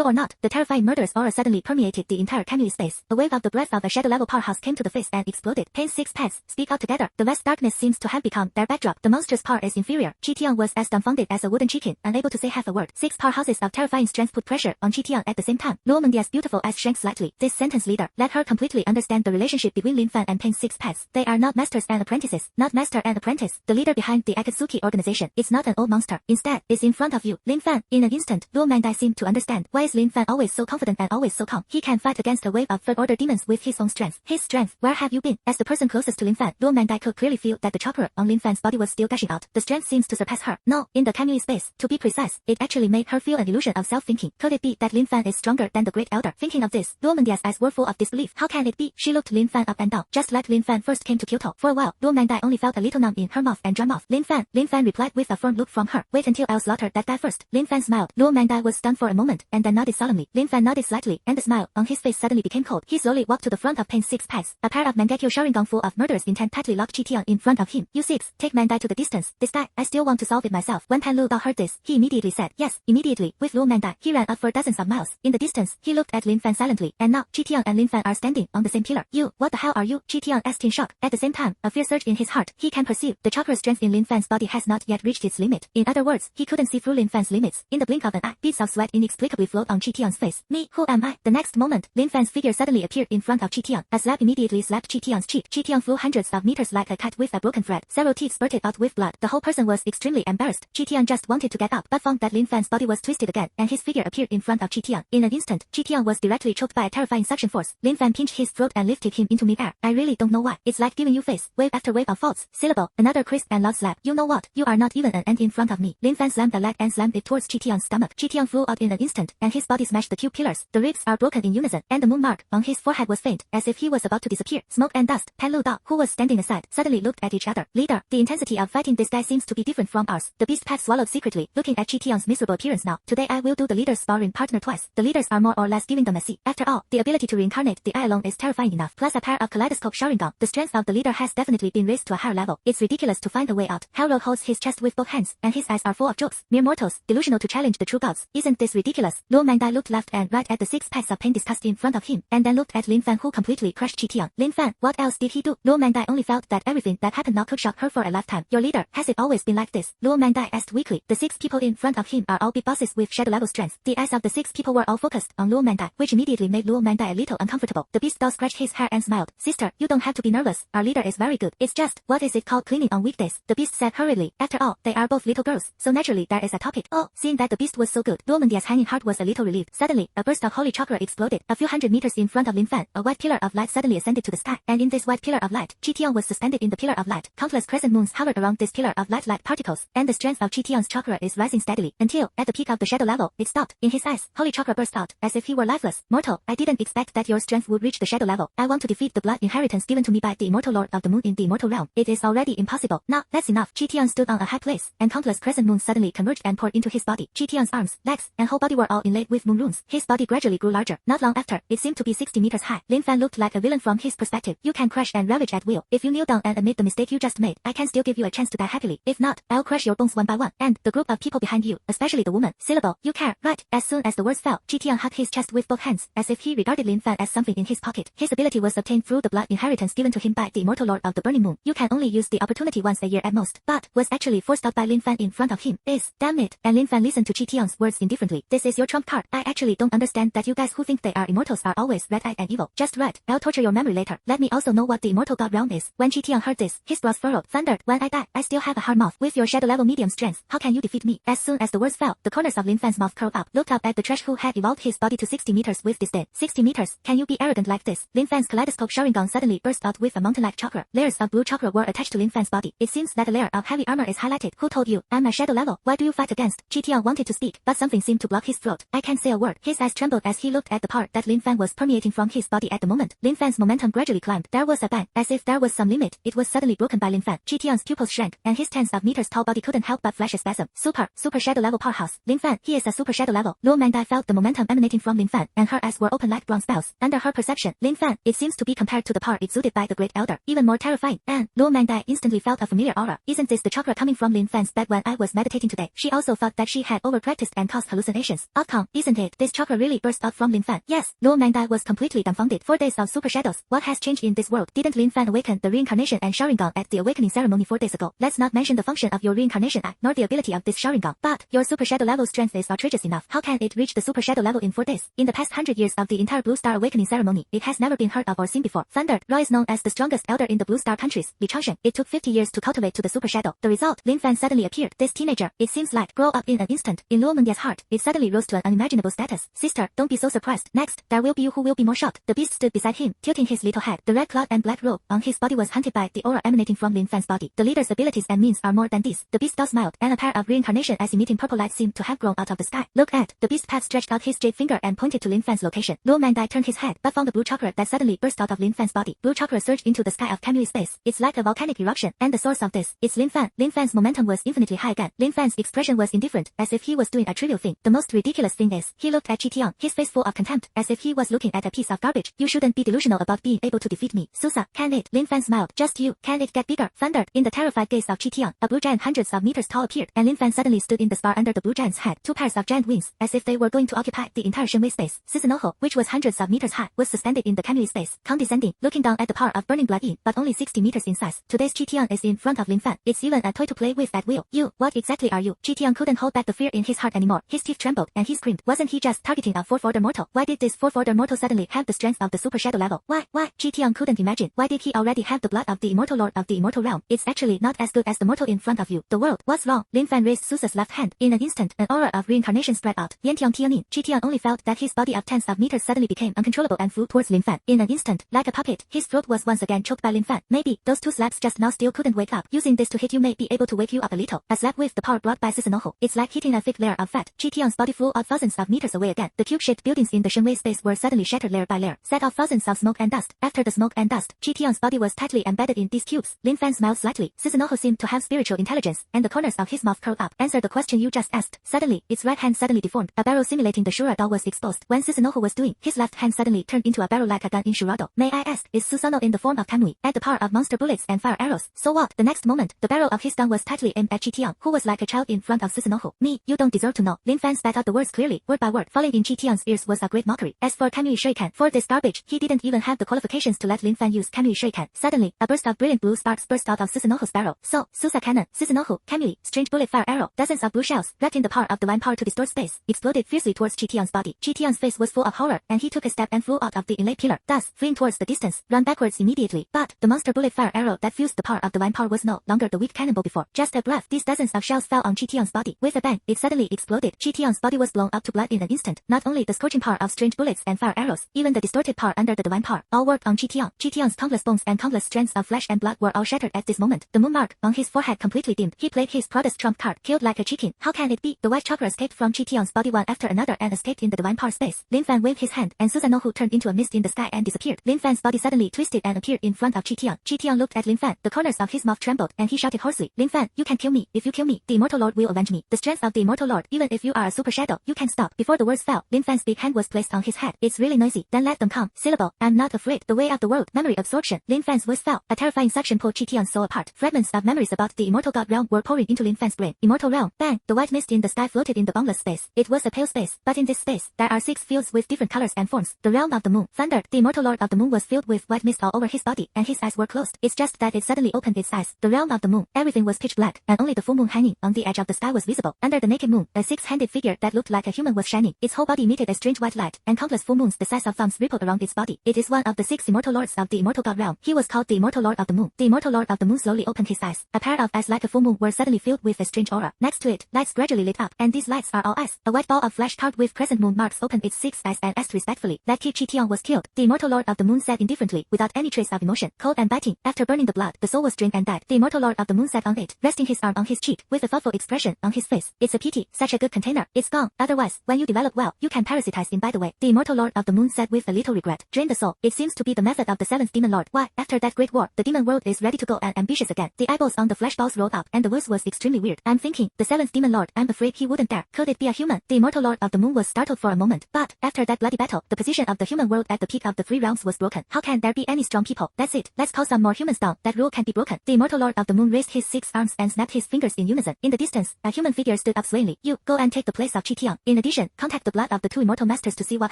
or not. The terrifying murderous aura suddenly permeated the entire Kamui space. A wave of the breath of a shadow level powerhouse came to the face and exploded. Payne's 6 paths speak out together. The vast darkness seems to have become their backdrop. The monster's power is inferior. Chi Tian was as dumbfounded as a wooden chicken, unable to say half a word. 6 powerhouses of terrifying strength put pressure on Chi Tian at the same time. Luo Mengdia's beautiful eyes shrank slightly. This sentence, leader, let her completely understand the relationship between Lin Fan and Payne's 6 paths. They are not masters and apprentices. Not master and apprentice. The leader behind the Akatsuki organization. It's not an old monster. Instead, it's in front of you. Lin Fan. In an instant, Luo Mangdai seemed to understand. Why is Lin Fan always so confident and always so calm? He can fight against a wave of third-order demons with his own strength. His strength. Where have you been? As the person closest to Lin Fan, Luo Mangdai could clearly feel that the chakra on on Lin Fan's body was still gushing out. The strength seems to surpass her. No, in the Kamui space. To be precise, it actually made her feel an illusion of self-thinking. Could it be that Lin Fan is stronger than the Great Elder? Thinking of this, Luomendia's eyes were full of disbelief. How can it be? She looked Lin Fan up and down, just like Lin Fan first came to Kyoto. For a while, Luomendai only felt a little numb in her mouth and dry mouth. Lin Fan replied with a firm look from her. Wait until I'll slaughter that guy first. Lin Fan smiled. Luomendai was stunned for a moment, and then nodded solemnly. Lin Fan nodded slightly, and the smile on his face suddenly became cold. He slowly walked to the front of Payne's 6 pads. A pair of Mangekyo Sharingan full of murderous intent tightly locked Chitian in front of him. You 6, take Mangdai to the distance. This guy, I still want to solve it myself. When Pan Lu Dao heard this, he immediately said yes. Immediately, with Luomendai, he ran up for dozens of miles. In the distance, he looked at Lin Fan silently, and now Chitian and Lin Fan are standing on the same pillar. You, what the hell are you? Chitian asked in shock. At the same time, a fear surged in his heart. He can perceive the chakra strength in Lin Fan's body has not yet reached its limit. In other words, he couldn't see through Lin Fan's limits. In the blink of an eye, beads of sweat inexplicably flowed on Chitian's face. Me, who am I? The next moment, Lin Fan's figure suddenly appeared in front of Chitian. A slap immediately slapped Chitian's cheek. Chitian flew hundreds of meters like a cat with a broken thread. Several teeth spurted out with blood. The whole person was extremely embarrassed. Chitian just wanted to get up, but found that Lin Fan's body was twisted again, and his figure appeared in front of Chitian. In an instant, Chitian was directly choked by a terrifying suction force. Lin Fan pinched his throat and lifted him into midair. I really don't know why. It's like giving you face, wave after wave of faults. Syllable, another crisp and loud slap. You know what? You are not even an ant in front of me. Lin Fan slammed the leg and slammed it towards Chitian's stomach. Chitian flew out in an instant, and his body smashed the 2 pillars. The ribs are broken in unison, and the moon mark on his forehead was faint, as if he was about to disappear. Smoke and dust. Pan Lu Dao, who was standing aside, suddenly looked at each other. Leader, the intensity of fighting this guy seems to be different from ours. The beast pack swallowed secretly, looking at Chitian's miserable appearance now. Today I will do the leader's sparring partner twice. The leaders are more or less giving them a C. After all, the ability to reincarnate the eye alone is terrifying enough. Plus a pair of kaleidoscope Sharingan. The strength of the leader has definitely been raised to a higher level. It's ridiculous to find a way out. Harold holds his chest with both hands, and his eyes are full of jokes. Mere mortals, delusional to challenge the true gods. Isn't this ridiculous? Luomendai looked left and right at the 6 packs of Payne discussed in front of him, and then looked at Lin Fan, who completely crushed Chitian. Lin Fan, what else did he do? Luomendai only felt that everything that happened now could shock her for a lifetime. Your leader, has it always been like this? Luomendai asked weakly. The 6 people in front of him are all big bosses with shadow level strength. The eyes of the 6 people were all focused on Luomendai, which immediately made Luomendai a little uncomfortable. The beast doll scratched his hair and smiled. Sister, you don't have to be nervous. Our leader is very good. It's just, what is it called, cleaning on weekdays? The beast said hurriedly. After all, they are both little girls, so naturally there is a topic. Oh, seeing that the beast was so good, Luomendia's hanging heart was a little relieved. Suddenly, a burst of holy chakra exploded. A few hundred meters in front of Lin Fan, a white pillar of light suddenly ascended to the sky, and in this white pillar of light, Chitian was suspended in the pillar of light. Countless crescent moons hovered around this pillar of light like particles, and the strength of Chitian's chakra is rising steadily, until, at the peak of the shadow level, it stopped. In his eyes, holy chakra burst out, as if he were lifeless. Mortal, I didn't expect that your strength would reach the shadow level. I want to defeat the blood inheritance given to me by the immortal lord of the moon in the immortal realm. It is already impossible. Now, that's enough. Chitian stood on a high place, and countless crescent moons suddenly converged and poured into his body. Chitian's arms, legs, and whole body were all inlaid with moon runes. His body gradually grew larger. Not long after, it seemed to be 60 meters high. Lin Fan looked like a villain from his perspective. You can crash and ravage at will. If you kneel down and admit the mistake you just made, I can still give you a chance to die happily. If not, I'll crush your bones one by one. And the group of people behind you, especially the woman. Syllable, you care, right? As soon as the words fell, Chitian hugged his chest with both hands, as if he regarded Lin Fan as something in his pocket. His ability was obtained through the blood inheritance given to him by the immortal lord of the burning moon. You can only use the opportunity once a year at most, but was actually forced out by Lin Fan in front of him. Damn it. And Lin Fan listened to Chitian's words indifferently. This is your trump card. I actually don't understand that you guys who think they are immortals are always red-eyed and evil. Just right. I'll torture your memory later. Let me also know what the immortal god realm is. When Chitian heard this, his brows furrowed, thundered, when I die, I still have a hard mouth. With your shadow level medium strength, how can you defeat me? As soon as the words fell, the corners of Lin Fan's mouth curled up, looked up at the trash who had evolved his body to 60 meters with disdain. 60 meters? Can you be arrogant like this? Lin Fan's kaleidoscope Sharingan suddenly burst out with a mountain-like chakra. Layers of blue chakra were attached to Lin Fan's body. It seems that a layer of heavy armor is highlighted. Who told you? I'm a shadow level. Why do you fight against? Chitian wanted to speak, but something seemed to block his throat. I can't say a word. His eyes trembled as he looked at the part that Lin Fan was permeating from his body at the moment. Lin Fan's momentum gradually climbed. There was a bang, as if there was some limit. It was suddenly broken by Lin Fan. Chitian's pupils shrank, and his tens of meters tall body couldn't help but flash a spasm. Super shadow level powerhouse. Lin Fan, he is a super shadow level. Luomendai felt the momentum emanating from Lin Fan, and her eyes were open like bronze bells. Under her perception, Lin Fan, it seems to be compared to the power exuded by the Great Elder, even more terrifying. And Luomendai instantly felt a familiar aura. Isn't this the chakra coming from Lin Fan's bed when I was meditating today? She also thought that she had overpracticed and caused hallucinations. Outcome, isn't it? This chakra really burst out from Lin Fan. Yes. Luomendai was completely dumbfounded. 4 days of super shadows. What has changed in this world? Didn't Lin Fan awaken the reincarnation and Sharingan at the awakening ceremony 4 days ago? Let's not mention the function of your reincarnation eye, nor the ability of this Sharingan. But your super shadow level strength is outrageous enough. How can it reach the super shadow level in 4 days? In the past 100 years of the entire Blue Star awakening ceremony, it has never been heard of or seen before. Thundered, Roy is known as the strongest elder in the Blue Star countries, Li Changshen. It took 50 years to cultivate to the super shadow. The result, Lin Fan suddenly appeared. This teenager, it seems like, grow up in an instant. In Luomendia's heart, it suddenly rose to an unimaginable status. Sister, don't be so surprised. Next, there will be you who will be more shocked. The beast stood beside him, tilting his little head. The red cloth and black robe on his body was haunted by the aura emanating from Lin Fan. Fan's body. The leader's abilities and means are more than this. The beast doll smiled, and a pair of reincarnation eyes emitting purple light seemed to have grown out of the sky. Look at, the beast pat stretched out his jade finger and pointed to Lin Fan's location. Mangdai turned his head, but found a blue chakra that suddenly burst out of Lin Fan's body. Blue chakra surged into the sky of Kamui space. It's like a volcanic eruption, and the source of this, it's Lin Fan. Lin Fan's momentum was infinitely high again. Lin Fan's expression was indifferent, as if he was doing a trivial thing. The most ridiculous thing is, he looked at Chitian, his face full of contempt, as if he was looking at a piece of garbage. You shouldn't be delusional about being able to defeat me. Susa, can it? Lin Fan smiled. Just you. Can it get bigger? Thundered. In the terrified gaze of Chitian, a blue giant hundreds of meters tall appeared, and Lin Fan suddenly stood in the spar under the blue giant's head. Two pairs of giant wings, as if they were going to occupy the entire Shenwei space. Susanoo, which was hundreds of meters high, was suspended in the Kamui space, condescending, looking down at the power of burning blood in, but only 60 meters in size. Today's Chitian is in front of Lin Fan. It's even a toy to play with at will. You, what exactly are you? Chitian couldn't hold back the fear in his heart anymore. His teeth trembled, and he screamed. Wasn't he just targeting a 4th order mortal? Why did this 4th order mortal suddenly have the strength of the super shadow level? Why? Chitian couldn't imagine. Why did he already have the blood of the immortal lord of the immortal realm? It's actually not as good as the mortal in front of you. The world, what's wrong? Lin Fan raised Susa's left hand. In an instant, an aura of reincarnation spread out. Yantiang Tianin. Chitian only felt that his body of tens of meters suddenly became uncontrollable and flew towards Lin Fan. In an instant, like a puppet, his throat was once again choked by Lin Fan. Maybe those two slaps just now still couldn't wake up. Using this to hit you may be able to wake you up a little. A slap with the power brought by Susanoo. It's like hitting a thick layer of fat. Chitian's body flew out thousands of meters away again. The cube-shaped buildings in the Shenwei space were suddenly shattered layer by layer, set off thousands of smoke and dust. After the smoke and dust, Chitian's body was tightly embedded in these cubes. Lin Fan smiled slightly. Susanoo seemed to have spiritual intelligence, and the corners of his mouth curled up. Answer the question you just asked. Suddenly, its right hand suddenly deformed. A barrel simulating the Shura doll was exposed. When Susanoo was doing, his left hand suddenly turned into a barrel like a gun in Shurado. May I ask, is Susanoo in the form of Kamui? At the power of monster bullets and fire arrows. So what? The next moment, the barrel of his gun was tightly aimed at Chitian, who was like a child in front of Susanoo. Me, you don't deserve to know. Lin Fan spat out the words clearly, word by word. Falling in Chitian's ears was a great mockery. As for Kamui Shuriken, for this garbage, he didn't even have the qualifications to let Lin Fan use Kamui Shuriken. Suddenly, a burst of brilliant blue sparks burst out of Susanoo's barrel. So, Susa cannon, Susanoo, Kamui, strange bullet fire arrow, dozens of blue shells, wrapped in the power of divine power to distort space, exploded fiercely towards Chitian's body. Chitian's face was full of horror, and he took a step and flew out of the inlaid pillar, thus, fleeing towards the distance, run backwards immediately. But, the monster bullet fire arrow that fused the power of divine power was no longer the weak cannonball before. Just a breath, these dozens of shells fell on Chitian's body. With a bang, it suddenly exploded. Chitian's body was blown up to blood in an instant. Not only the scorching power of strange bullets and fire arrows, even the distorted power under the divine power, all worked on Chitian. Chitian's countless bones and countless strands of flesh and blood were all shattered at this moment. The moon mark on his forehead completely dimmed. He played his proudest trump card, killed like a chicken. How can it be? The white chakra escaped from Chitian's body one after another and escaped in the divine power space. Lin Fan waved his hand, and Susanoo turned into a mist in the sky and disappeared. Lin Fan's body suddenly twisted and appeared in front of Chitian. Chitian looked at Lin Fan. The corners of his mouth trembled, and he shouted hoarsely, Lin Fan, you can kill me. If you kill me, the immortal lord will avenge me. The strength of the immortal lord, even if you are a super shadow, you can stop. Before the words fell, Lin Fan's big hand was placed on his head. It's really noisy. Then let them come. Syllable. I'm not afraid. The way of the world. Memory absorption. Lin Fan's voice fell. A terrifying suction pulled Chitian's soul apart. Fragments of memories about the immortal god realm were pouring into Lin Fan's brain. Immortal realm. Bang. The white mist in the sky floated in the boundless space. It was a pale space, but in this space, there are 6 fields with different colors and forms. The realm of the moon. Thundered. The immortal lord of the moon was filled with white mist all over his body, and his eyes were closed. It's just that it suddenly opened its eyes. The realm of the moon. Everything was pitch black, and only the full moon hanging on the edge of the sky was visible. Under the naked moon, a 6-handed figure that looked like a human was shining. Its whole body emitted a strange white light, and countless full moons the size of thumbs rippled around its body. It is one of the 6 immortal lords of the immortal god realm. He was called the immortal lord of the moon. The immortal lord of the moon slowly opened his eyes. A pair of eyes like a full moon were suddenly filled with a strange aura. Next to it, lights gradually lit up, and these lights are all eyes. A white ball of flesh carved with crescent moon marks opened its 6 eyes and asked respectfully, that Kid Chitian was killed. The immortal lord of the moon said indifferently, without any trace of emotion, cold and biting. After burning the blood, the soul was drained and died. The immortal lord of the moon sat on it, resting his arm on his cheek, with a thoughtful expression on his face. It's a pity, such a good container. It's gone. Otherwise, when you develop well, you can parasitize him. By the way, the immortal lord of the moon said with a little regret. Drain the soul. It seems to be the method of the 7th demon lord. Why, after that great war, the demon world is ready to go and ambitious again. The eyeballs on the flesh balls rolled up, and the voice was extremely weird. I'm thinking, the 7th demon lord, I'm afraid he wouldn't dare. Could it be a human? The immortal lord of the moon was startled for a moment, but, after that bloody battle, the position of the human world at the peak of the 3 realms was broken. How can there be any strong people? That's it. Let's call some more humans down. That rule can be broken. The immortal lord of the moon raised his 6 arms and snapped his fingers in unison. In the distance, a human figure stood up swayingly. You, go and take the place of Chitian. In addition, contact the blood of the 2 immortal masters to see what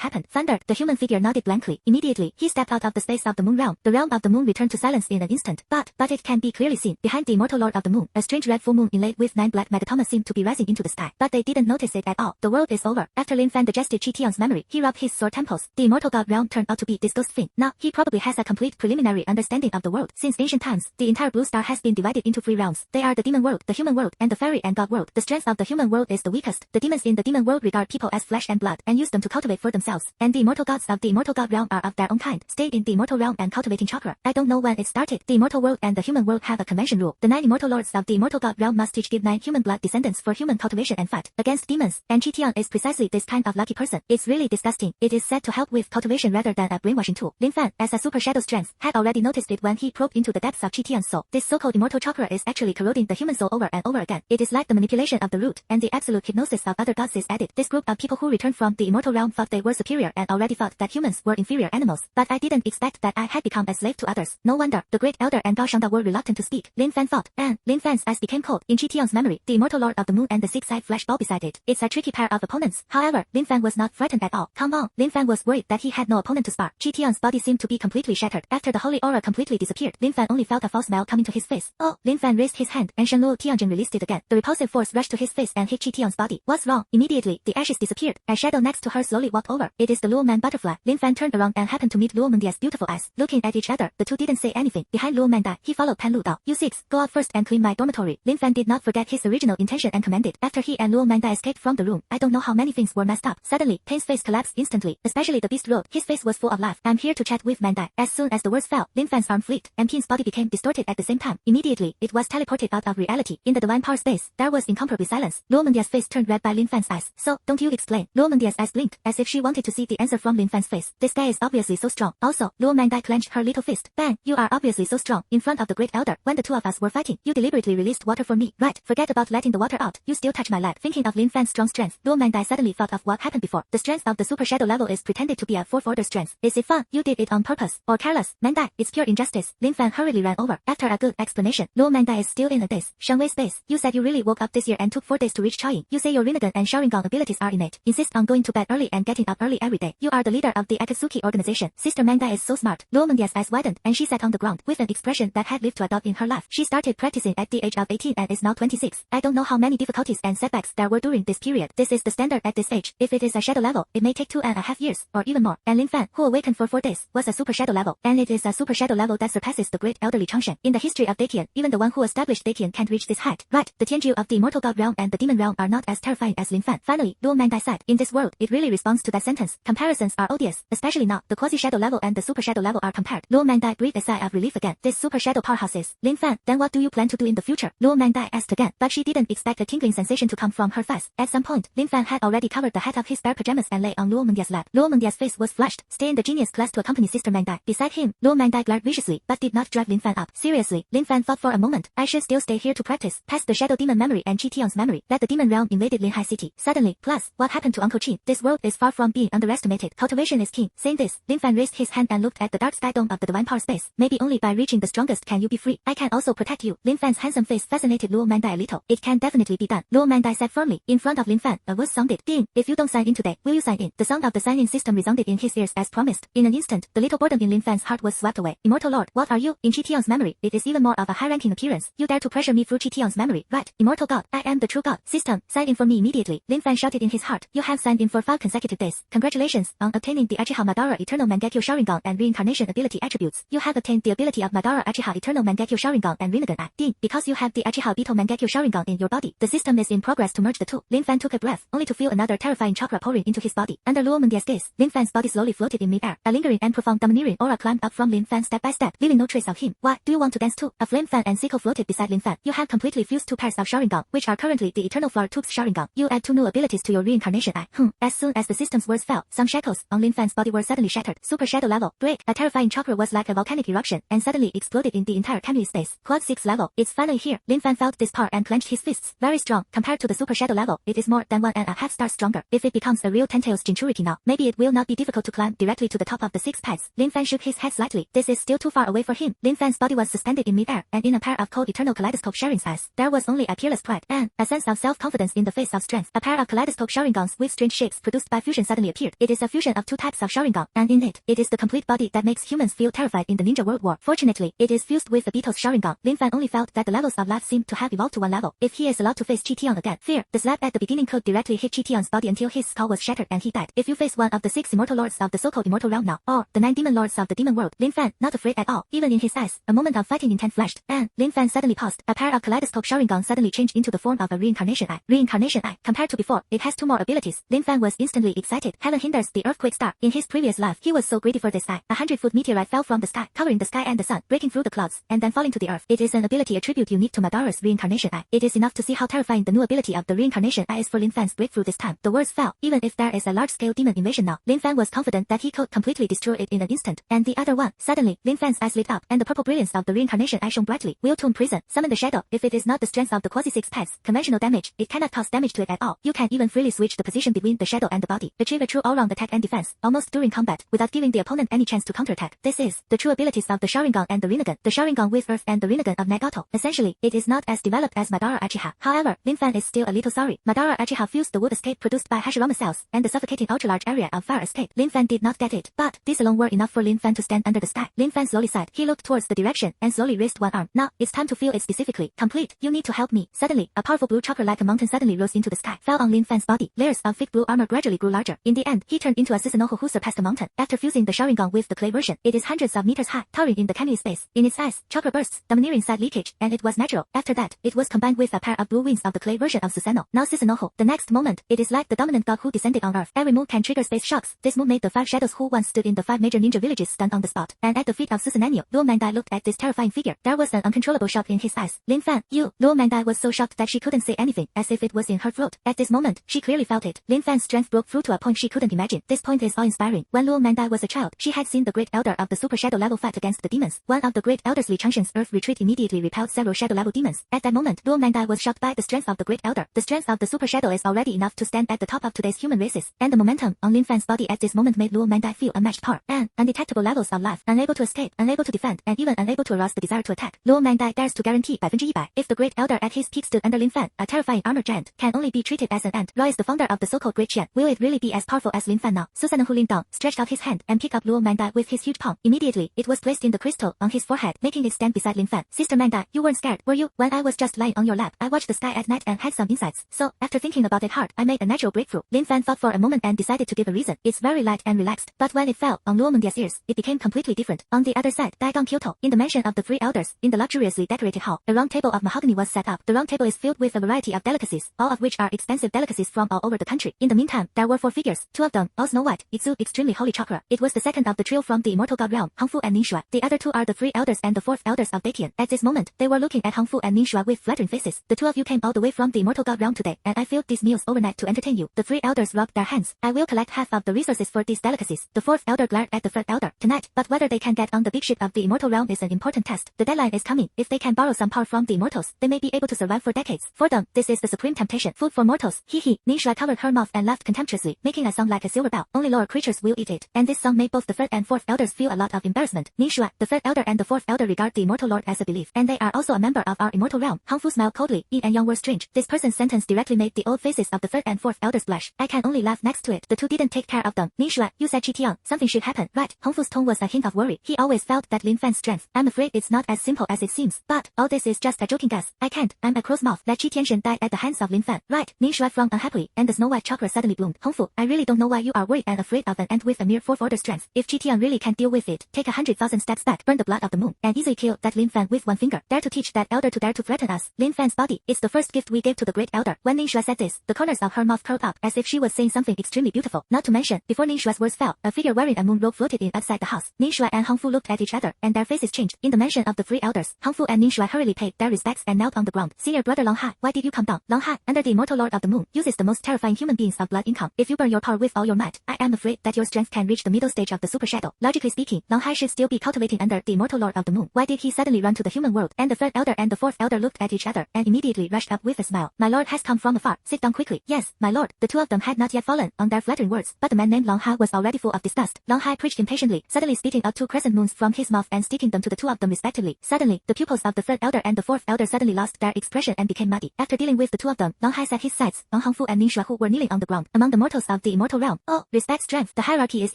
happened. Thundered. The human figure nodded blankly. Immediately, he stepped out of the space of the moon realm. The realm of the moon returned to silence in an instant. But it can be clearly seen. Behind the immortal lord of the moon, a strange red full moon inlaid with 9 black megatomas seemed to be rising into the sky. But they didn't notice it at all. The world is over. After Lin Fan digested Chitian's memory, he rubbed his sore temples. The immortal god realm turned out to be this ghost thing. Now, he probably has a complete preliminary understanding of the world. Since ancient times, the entire blue star has been divided into 3 realms. They are the demon world, the human world, and the fairy and god world. The strength of the human world is the weakest. The demons in the demon world regard people as flesh and blood, and use them to cultivate for themselves. And the immortal gods of the immortal god realm are of their own kind, stayed in the immortal realm and cultivating chakra. I don't know when it started. The immortal world and the human world have a convention rule. The 9 immortal lords of the immortal god realm must each give 9 human blood descendants for human cultivation and fight against demons, and Chi is precisely this kind of lucky person. It's really disgusting. It is said to help with cultivation rather than a brainwashing tool. Lin Fan, as a super shadow strength, had already noticed it when he probed into the depths of Chi soul. This so-called immortal chakra is actually corroding the human soul over and over again. It is like the manipulation of the root, and the absolute hypnosis of other gods is added. This group of people who returned from the immortal realm thought they were superior and already thought that humans were inferior animals. But I didn't expect that I had become a slave to others. No wonder, the great elder and Gao Shangda were reluctant to speak. Lin Fan thought, and Lin Fan's eyes became cold. In Chi memory, the immortal lord of the moon and the six-eyed flash ball beside it. It's a tricky pair of opponents. However, Lin Fan was not frightened at all. Come on, Lin Fan was worried that he had no opponent to spar. Chi body seemed to be completely shattered. After the holy aura completely disappeared, Lin Fan only felt a false smile coming to his face. Oh, Lin Fan raised his hand, and Shenluo Tianjin released it again. The repulsive force rushed to his face and hit Chi body. What's wrong? Immediately, the ashes disappeared. A shadow next to her slowly walked over. It is the Luo Man butterfly. Lin Fan turned around and happened to meet Luo Mandia's beautiful eyes. Looking at each other, the two didn't say anything. Behind Luo Mangdai, he followed Pan Lu Dao. You six, go out first and clean my dormitory. Lin Fan did not forget his original intention and commanded. After he and Luo Mangdai escaped from the room, I don't know how many things were messed up. Suddenly, Payne's face collapsed instantly, especially the beast road. His face was full of life. I'm here to chat with Mangdai. As soon as the words fell, Lin Fan's arm flicked, and Payne's body became distorted at the same time. Immediately, it was teleported out of reality. In the divine power space, there was incomparable silence. Luo Mandia's face turned red by Lin Fan's eyes. So, don't you explain? Luo Mandia's eyes blinked, as if she wanted to see the answer from Lin Fan's face. This guy is obviously so strong. Also, Luo Mangdai clenched her little fist. Bang! You are obviously so strong. In front of the great elder, when the two of us were fighting, you deliberately released water for me. Right, forget about letting the water out. You still touch my leg. Thinking of Lin Fan's strong strength, Luo Mangdai suddenly thought of what happened before. The strength of the super shadow level is pretended to be a 4th order strength. Is it fun? You did it on purpose. Or careless? Mangdai, it's pure injustice. Lin Fan hurriedly ran over. After a good explanation, Luo Mangdai is still in a daze. Shangwei space. You said you really woke up this year and took 4 days to reach Chaoying. You say your Rinnegan and Sharingan abilities are innate. Insist on going to bed early and getting up early every day. You are the leader of the Akatsuki organization. Sister Mangdai is so smart. Luo Mandia's eyes widened, and she sat on the ground with an expression that had lived to a dot in her life. She started practicing at the age of 18 and is now 26. I don't know how many difficulties and setbacks there were during this period. This is the standard at this age. If it is a shadow level, it may take 2.5 years, or even more. And Lin Fan, who awakened for 4 days, was a super shadow level. And it is a super shadow level that surpasses the great elderly Changshan. In the history of Daitian, even the one who established Daitian can't reach this height. Right, the Tianjiu of the immortal god realm and the demon realm are not as terrifying as Lin Fan. Finally, Luo Mangdai said, in this world, it really responds to that sentence. Comparisons are odious, especially now. The quasi-shadow level and the super shadow level are compared. Luo Mangdai breathed a sigh of relief again. This super shadow powerhouse is Lin Fan. Then what do you plan to do in the future? Luo Mangdai asked again, but she didn't expect a tingling sensation to come from her face. At some point, Lin Fan had already covered the head of his bare pajamas and lay on Luo Mandia's lap. Luo Mandia's face was flushed. Stay in the genius class to accompany Sister Mangdai. Beside him, Luo Mangdai glared viciously, but did not drive Lin Fan up. Seriously, Lin Fan thought for a moment. I should still stay here to practice. Past the shadow demon memory and Chi Tian's memory, that the demon realm invaded Linhai City. Suddenly, plus, what happened to Uncle Qin? This world is far from being underestimated. Cultivation is king. Saying this, Lin Fan raised his hand and looked at the dark sky dome of the divine power space. Maybe only by reaching the strongest can you be free. I can also protect you. Lin Fan's handsome face fascinated Luo Mangdai a little. It can definitely be done. Luo Mangdai said firmly. In front of Lin Fan, a voice sounded. Ding, if you don't sign in today, will you sign in? The sound of the sign-in system resounded in his ears as promised. In an instant, the little boredom in Lin Fan's heart was swept away. Immortal Lord, what are you? In Chi Tian's memory, it is even more of a high-ranking appearance. You dare to pressure me through Chi Tian's memory, right? Immortal God, I am the true God. System, sign in for me immediately. Lin Fan shouted in his heart. You have signed in for 5 consecutive days. Congratulations on obtaining the Uchiha Madara Eternal Mangekyo Sharingan and Reincarnation ability attributes. You have obtained the ability of Madara Uchiha Eternal Mangekyo Sharingan and Rinnegan. Ding, because you have the Uchiha Beetle Mangekyo Sharingan in your body, the system is in progress to merge the two. Lin Fan took a breath, only to feel another terrifying chakra pouring into his body. Under Luo Mandia's gaze, Lin Fan's body slowly floated in mid-air. A lingering and profound domineering aura climbed up from Lin Fan step by step, leaving no trace of him. Why, do you want to dance too? A flame fan and sickle floated beside Lin Fan. You have completely fused 2 pairs of Sharingan, which are currently the Eternal Flower Tooth Sharingan. You add 2 new abilities to your reincarnation eye. As soon as the system's words fell, some shackles on Lin Fan's body were suddenly shattered. Super shadow level. Break. A terrifying chakra was like a volcanic eruption, and suddenly exploded in the entire Kamui space. Quad 6 level. It's finally here. Lin Fan felt this power and clenched his fists. Very strong. Compared to the super shadow level, it is more than 1.5 stars stronger. If it becomes a real 10-tails Jinchuriki now, maybe it will not be difficult to climb directly to the top of the 6 paths. Lin Fan shook his head slightly. This is still too far away for him. Lin Fan's body was suspended in mid-air, and in a pair of cold eternal kaleidoscope Sharingan's eyes, there was only a peerless pride and a sense of self-confidence in the face of strength. A pair of kaleidoscope Sharingans with strange shapes produced by fusion suddenly appeared. It is a fusion of 2 types of Sharingan, and in it, it is the complete body that makes humans feel terrified in the Ninja World War. Fortunately, it is fused with the Beetle's Sharingan. Lin Fan only felt that the levels of life seemed to have evolved to 1 level. If he is allowed to face Chi Tian again, fear. The slap at the beginning could directly hit Chi Tian's body until his skull was shattered and he died. If you face one of the 6 immortal lords of the so-called immortal realm now, or the 9 demon lords of the demon world, Lin Fan, not afraid at all. Even in his eyes, a moment of fighting intent flashed, and Lin Fan suddenly paused. A pair of kaleidoscope Sharingan suddenly changed into the form of a reincarnation eye. Reincarnation eye. Compared to before, it has 2 more abilities. Lin Fan was instantly excited. Heaven hinders the earthquake star. In his previous life, he was so greedy for this eye. 100-foot meteorite fell from the sky, covering the sky and the sun, breaking through the clouds, clouds, and then falling to the earth. It is an ability attribute unique to Madara's reincarnation eye. It is enough to see how terrifying the new ability of the reincarnation eye is for Lin Fan's breakthrough this time. The words fell. Even if there is a large-scale demon invasion now, Lin Fan was confident that he could completely destroy it in an instant. And the other one. Suddenly, Lin Fan's eyes lit up, and the purple brilliance of the reincarnation eye shone brightly. Will Tomb Prison. Summon the shadow. If it is not the strength of the quasi-6 paths, conventional damage, it cannot cause damage to it at all. You can even freely switch the position between the shadow and the body. Achieve a true all-round attack and defense, almost during combat, without giving the opponent any chance to counterattack. This is the true abilities of the Sharingan and the Rinnegan. The Sharingan with Earth and the Rinnegan of Nagato. Essentially, it is not as developed as Madara Uchiha. However, Lin Fan is still a little sorry. Madara Uchiha feels the wood escape produced by Hashirama cells, and the suffocating ultra-large area of fire escape. Lin Fan did not get it, but this alone were enough for Lin Fan to stand under the sky. Lin Fan slowly sighed. He looked towards the direction, and slowly raised one arm. Now, it's time to feel it specifically. Complete. You need to help me. Suddenly, a powerful blue chakra like a mountain suddenly rose into the sky, fell on Lin Fan's body. Layers of thick blue armor gradually grew larger. In the end, he turned into a Susanoo who surpassed a mountain. After fusing the Sharingan with the clay version, it is hundreds of meters high, towering in the canyon space. In its eyes, chakra bursts, domineering side leakage, and it was natural. After that, it was combined with a pair of blue wings of the clay version of Susanoo. Now Susanoo. The next moment, it is like the dominant god who descended on Earth. Every move can trigger space shocks. This move made the 5 shadows who once stood in the 5 major ninja villages stunned on the spot. And at the feet of Susanoo, Luo Mangdai looked at this terrifying figure. There was an uncontrollable shock in his eyes. Lin Fan, you. Luo Mangdai was so shocked that she couldn't say anything, as if it was in her throat. At this moment, she clearly felt it. Lin Fan's strength broke through to a point she couldn't imagine. This point is awe-inspiring. When Luo Mangdai was a child, she had seen the great elder of the super shadow level fight against the demons. One of the great elders Li Changshan's earth retreat immediately repelled several shadow level demons. At that moment, Luo Mangdai was shocked by the strength of the great elder. The strength of the super shadow is already enough to stand at the top of today's human races, and the momentum on Lin Fan's body at this moment made Luo Mangdai feel unmatched power and undetectable levels of life, unable to escape, unable to defend, and even unable to arouse the desire to attack. Luo Mangdai dares to guarantee 100%. If the great elder at his peak stood under Lin Fan, a terrifying armored giant can only be treated as an ant. Roy is the founder of the so-called Great Qian. Will it really be as powerful as Lin Fan now? Susanoo leaned down, stretched out his hand, and picked up Luo Mangdai with his huge palm. Immediately, it was placed in the crystal on his forehead, making it stand beside Lin Fan. Sister Mangdai, you weren't scared, were you? When I was just lying on your lap, I watched the sky at night and had some insights. So, after thinking about it hard, I made a natural breakthrough. Lin Fan thought for a moment and decided to give a reason. It's very light and relaxed. But when it fell on Luo Mangdai's ears, it became completely different. On the other side, Daigong Kyoto, in the mansion of the 3 elders, in the luxuriously decorated hall, a round table of mahogany was set up. The round table is filled with a variety of delicacies, all of which are expensive delicacies from all over the country. In the meantime, there were 4 figures, 2 of them, all Snow White, exude extremely holy chakra. It was the second of the trio from the Immortal God Realm, Hongfu and Ningxue. The other 2 are the 3 elders and the 4th elders of Daitian. At this moment, they were looking at Hongfu and Ningxue with flattering faces. The 2 of you came all the way from the Immortal God Realm today, and I filled these meals overnight to entertain you. The 3 elders rubbed their hands. I will collect half of the resources for these delicacies. The 4th elder glared at the 3rd elder. Tonight, but whether they can get on the big ship of the Immortal Realm is an important test. The deadline is coming. If they can borrow some power from the immortals, they may be able to survive for decades. For them, this is the supreme temptation. Food for mortals. Hee hee. Ningxue covered her mouth and laughed contemptuously, making a sound like a silver bell. Only lower creatures will eat it. And this song made both the 3rd and 4th elders feel a lot of embarrassment. Ningxue, the 3rd elder and the 4th elder regard the Immortal Lord as a belief, and they are also a member of our Immortal Realm. Hongfu smiled coldly. Yin and Yang were strange. This person's sentence directly made the old faces of the 3rd and 4th elders blush. I can only laugh next to it. The 2 didn't take care of them. Ningxue, you said Chitian. Something should happen, right? Hongfu's tone was a hint of worry. He always felt that Lin Fan's strength. I'm afraid it's not as simple as it seems. But all this is just a joking guess. I can't. I'm a crow's mouth. Let Qi Tianxin die at the hands of Lin Fan. Right? Ningxue frowned unhappily, and the Snow White chakra suddenly bloomed. Hongfu, I really don't know why you are worried and afraid of an ant with a mere 4th order strength. If Qi Tian really can't deal with it, take 100,000 steps back, burn the blood of the moon, and easily kill that Lin Fan with 1 finger. Dare to teach that elder to dare to threaten us. Lin Fan's body. It's the first gift we gave to the great elder. When Ningxue said this, the corners of her mouth curled up, as if she was saying something extremely beautiful. Not to mention, before Ningxue's words fell, a figure wearing a moon robe floated in outside the house. Ningxue and Hongfu looked at each other, and their faces changed. In the mansion of the 3 elders, Hongfu and Ningxue hurriedly paid their respects and knelt on the ground. Senior brother Lang Hai, why did you come down? Lang Hai, under the Immortal Lord of the Moon, uses the most terrifying human beings of blood income. If you burn your power with all your might, I am afraid that your strength can reach the middle stage of the super shadow. Logically speaking, Lang Hai should still be cultivating under the Immortal Lord of the Moon. Why did he suddenly run to the human world? And the 3rd elder and the 4th elder looked at each other, and immediately rushed up with a smile. My lord has come from afar. Sit down quickly. Yes, my lord. The 2 of them had not yet fallen on their flattering words, but the man named Lang Hai was already full of disgust. Lang Hai preached impatiently, suddenly spitting out 2 crescent moons from his mouth and sticking them to the 2 of them respectively. Suddenly, the pupils of the 3rd elder and the 4th elder suddenly lost their expression and became muddy. After dealing with the 2 of them, Lang Hai set his sights on Hongfu and Ningxue who were kneeling on the ground. Among the mortals of the Immortal Realm, oh, respect strength. The hierarchy is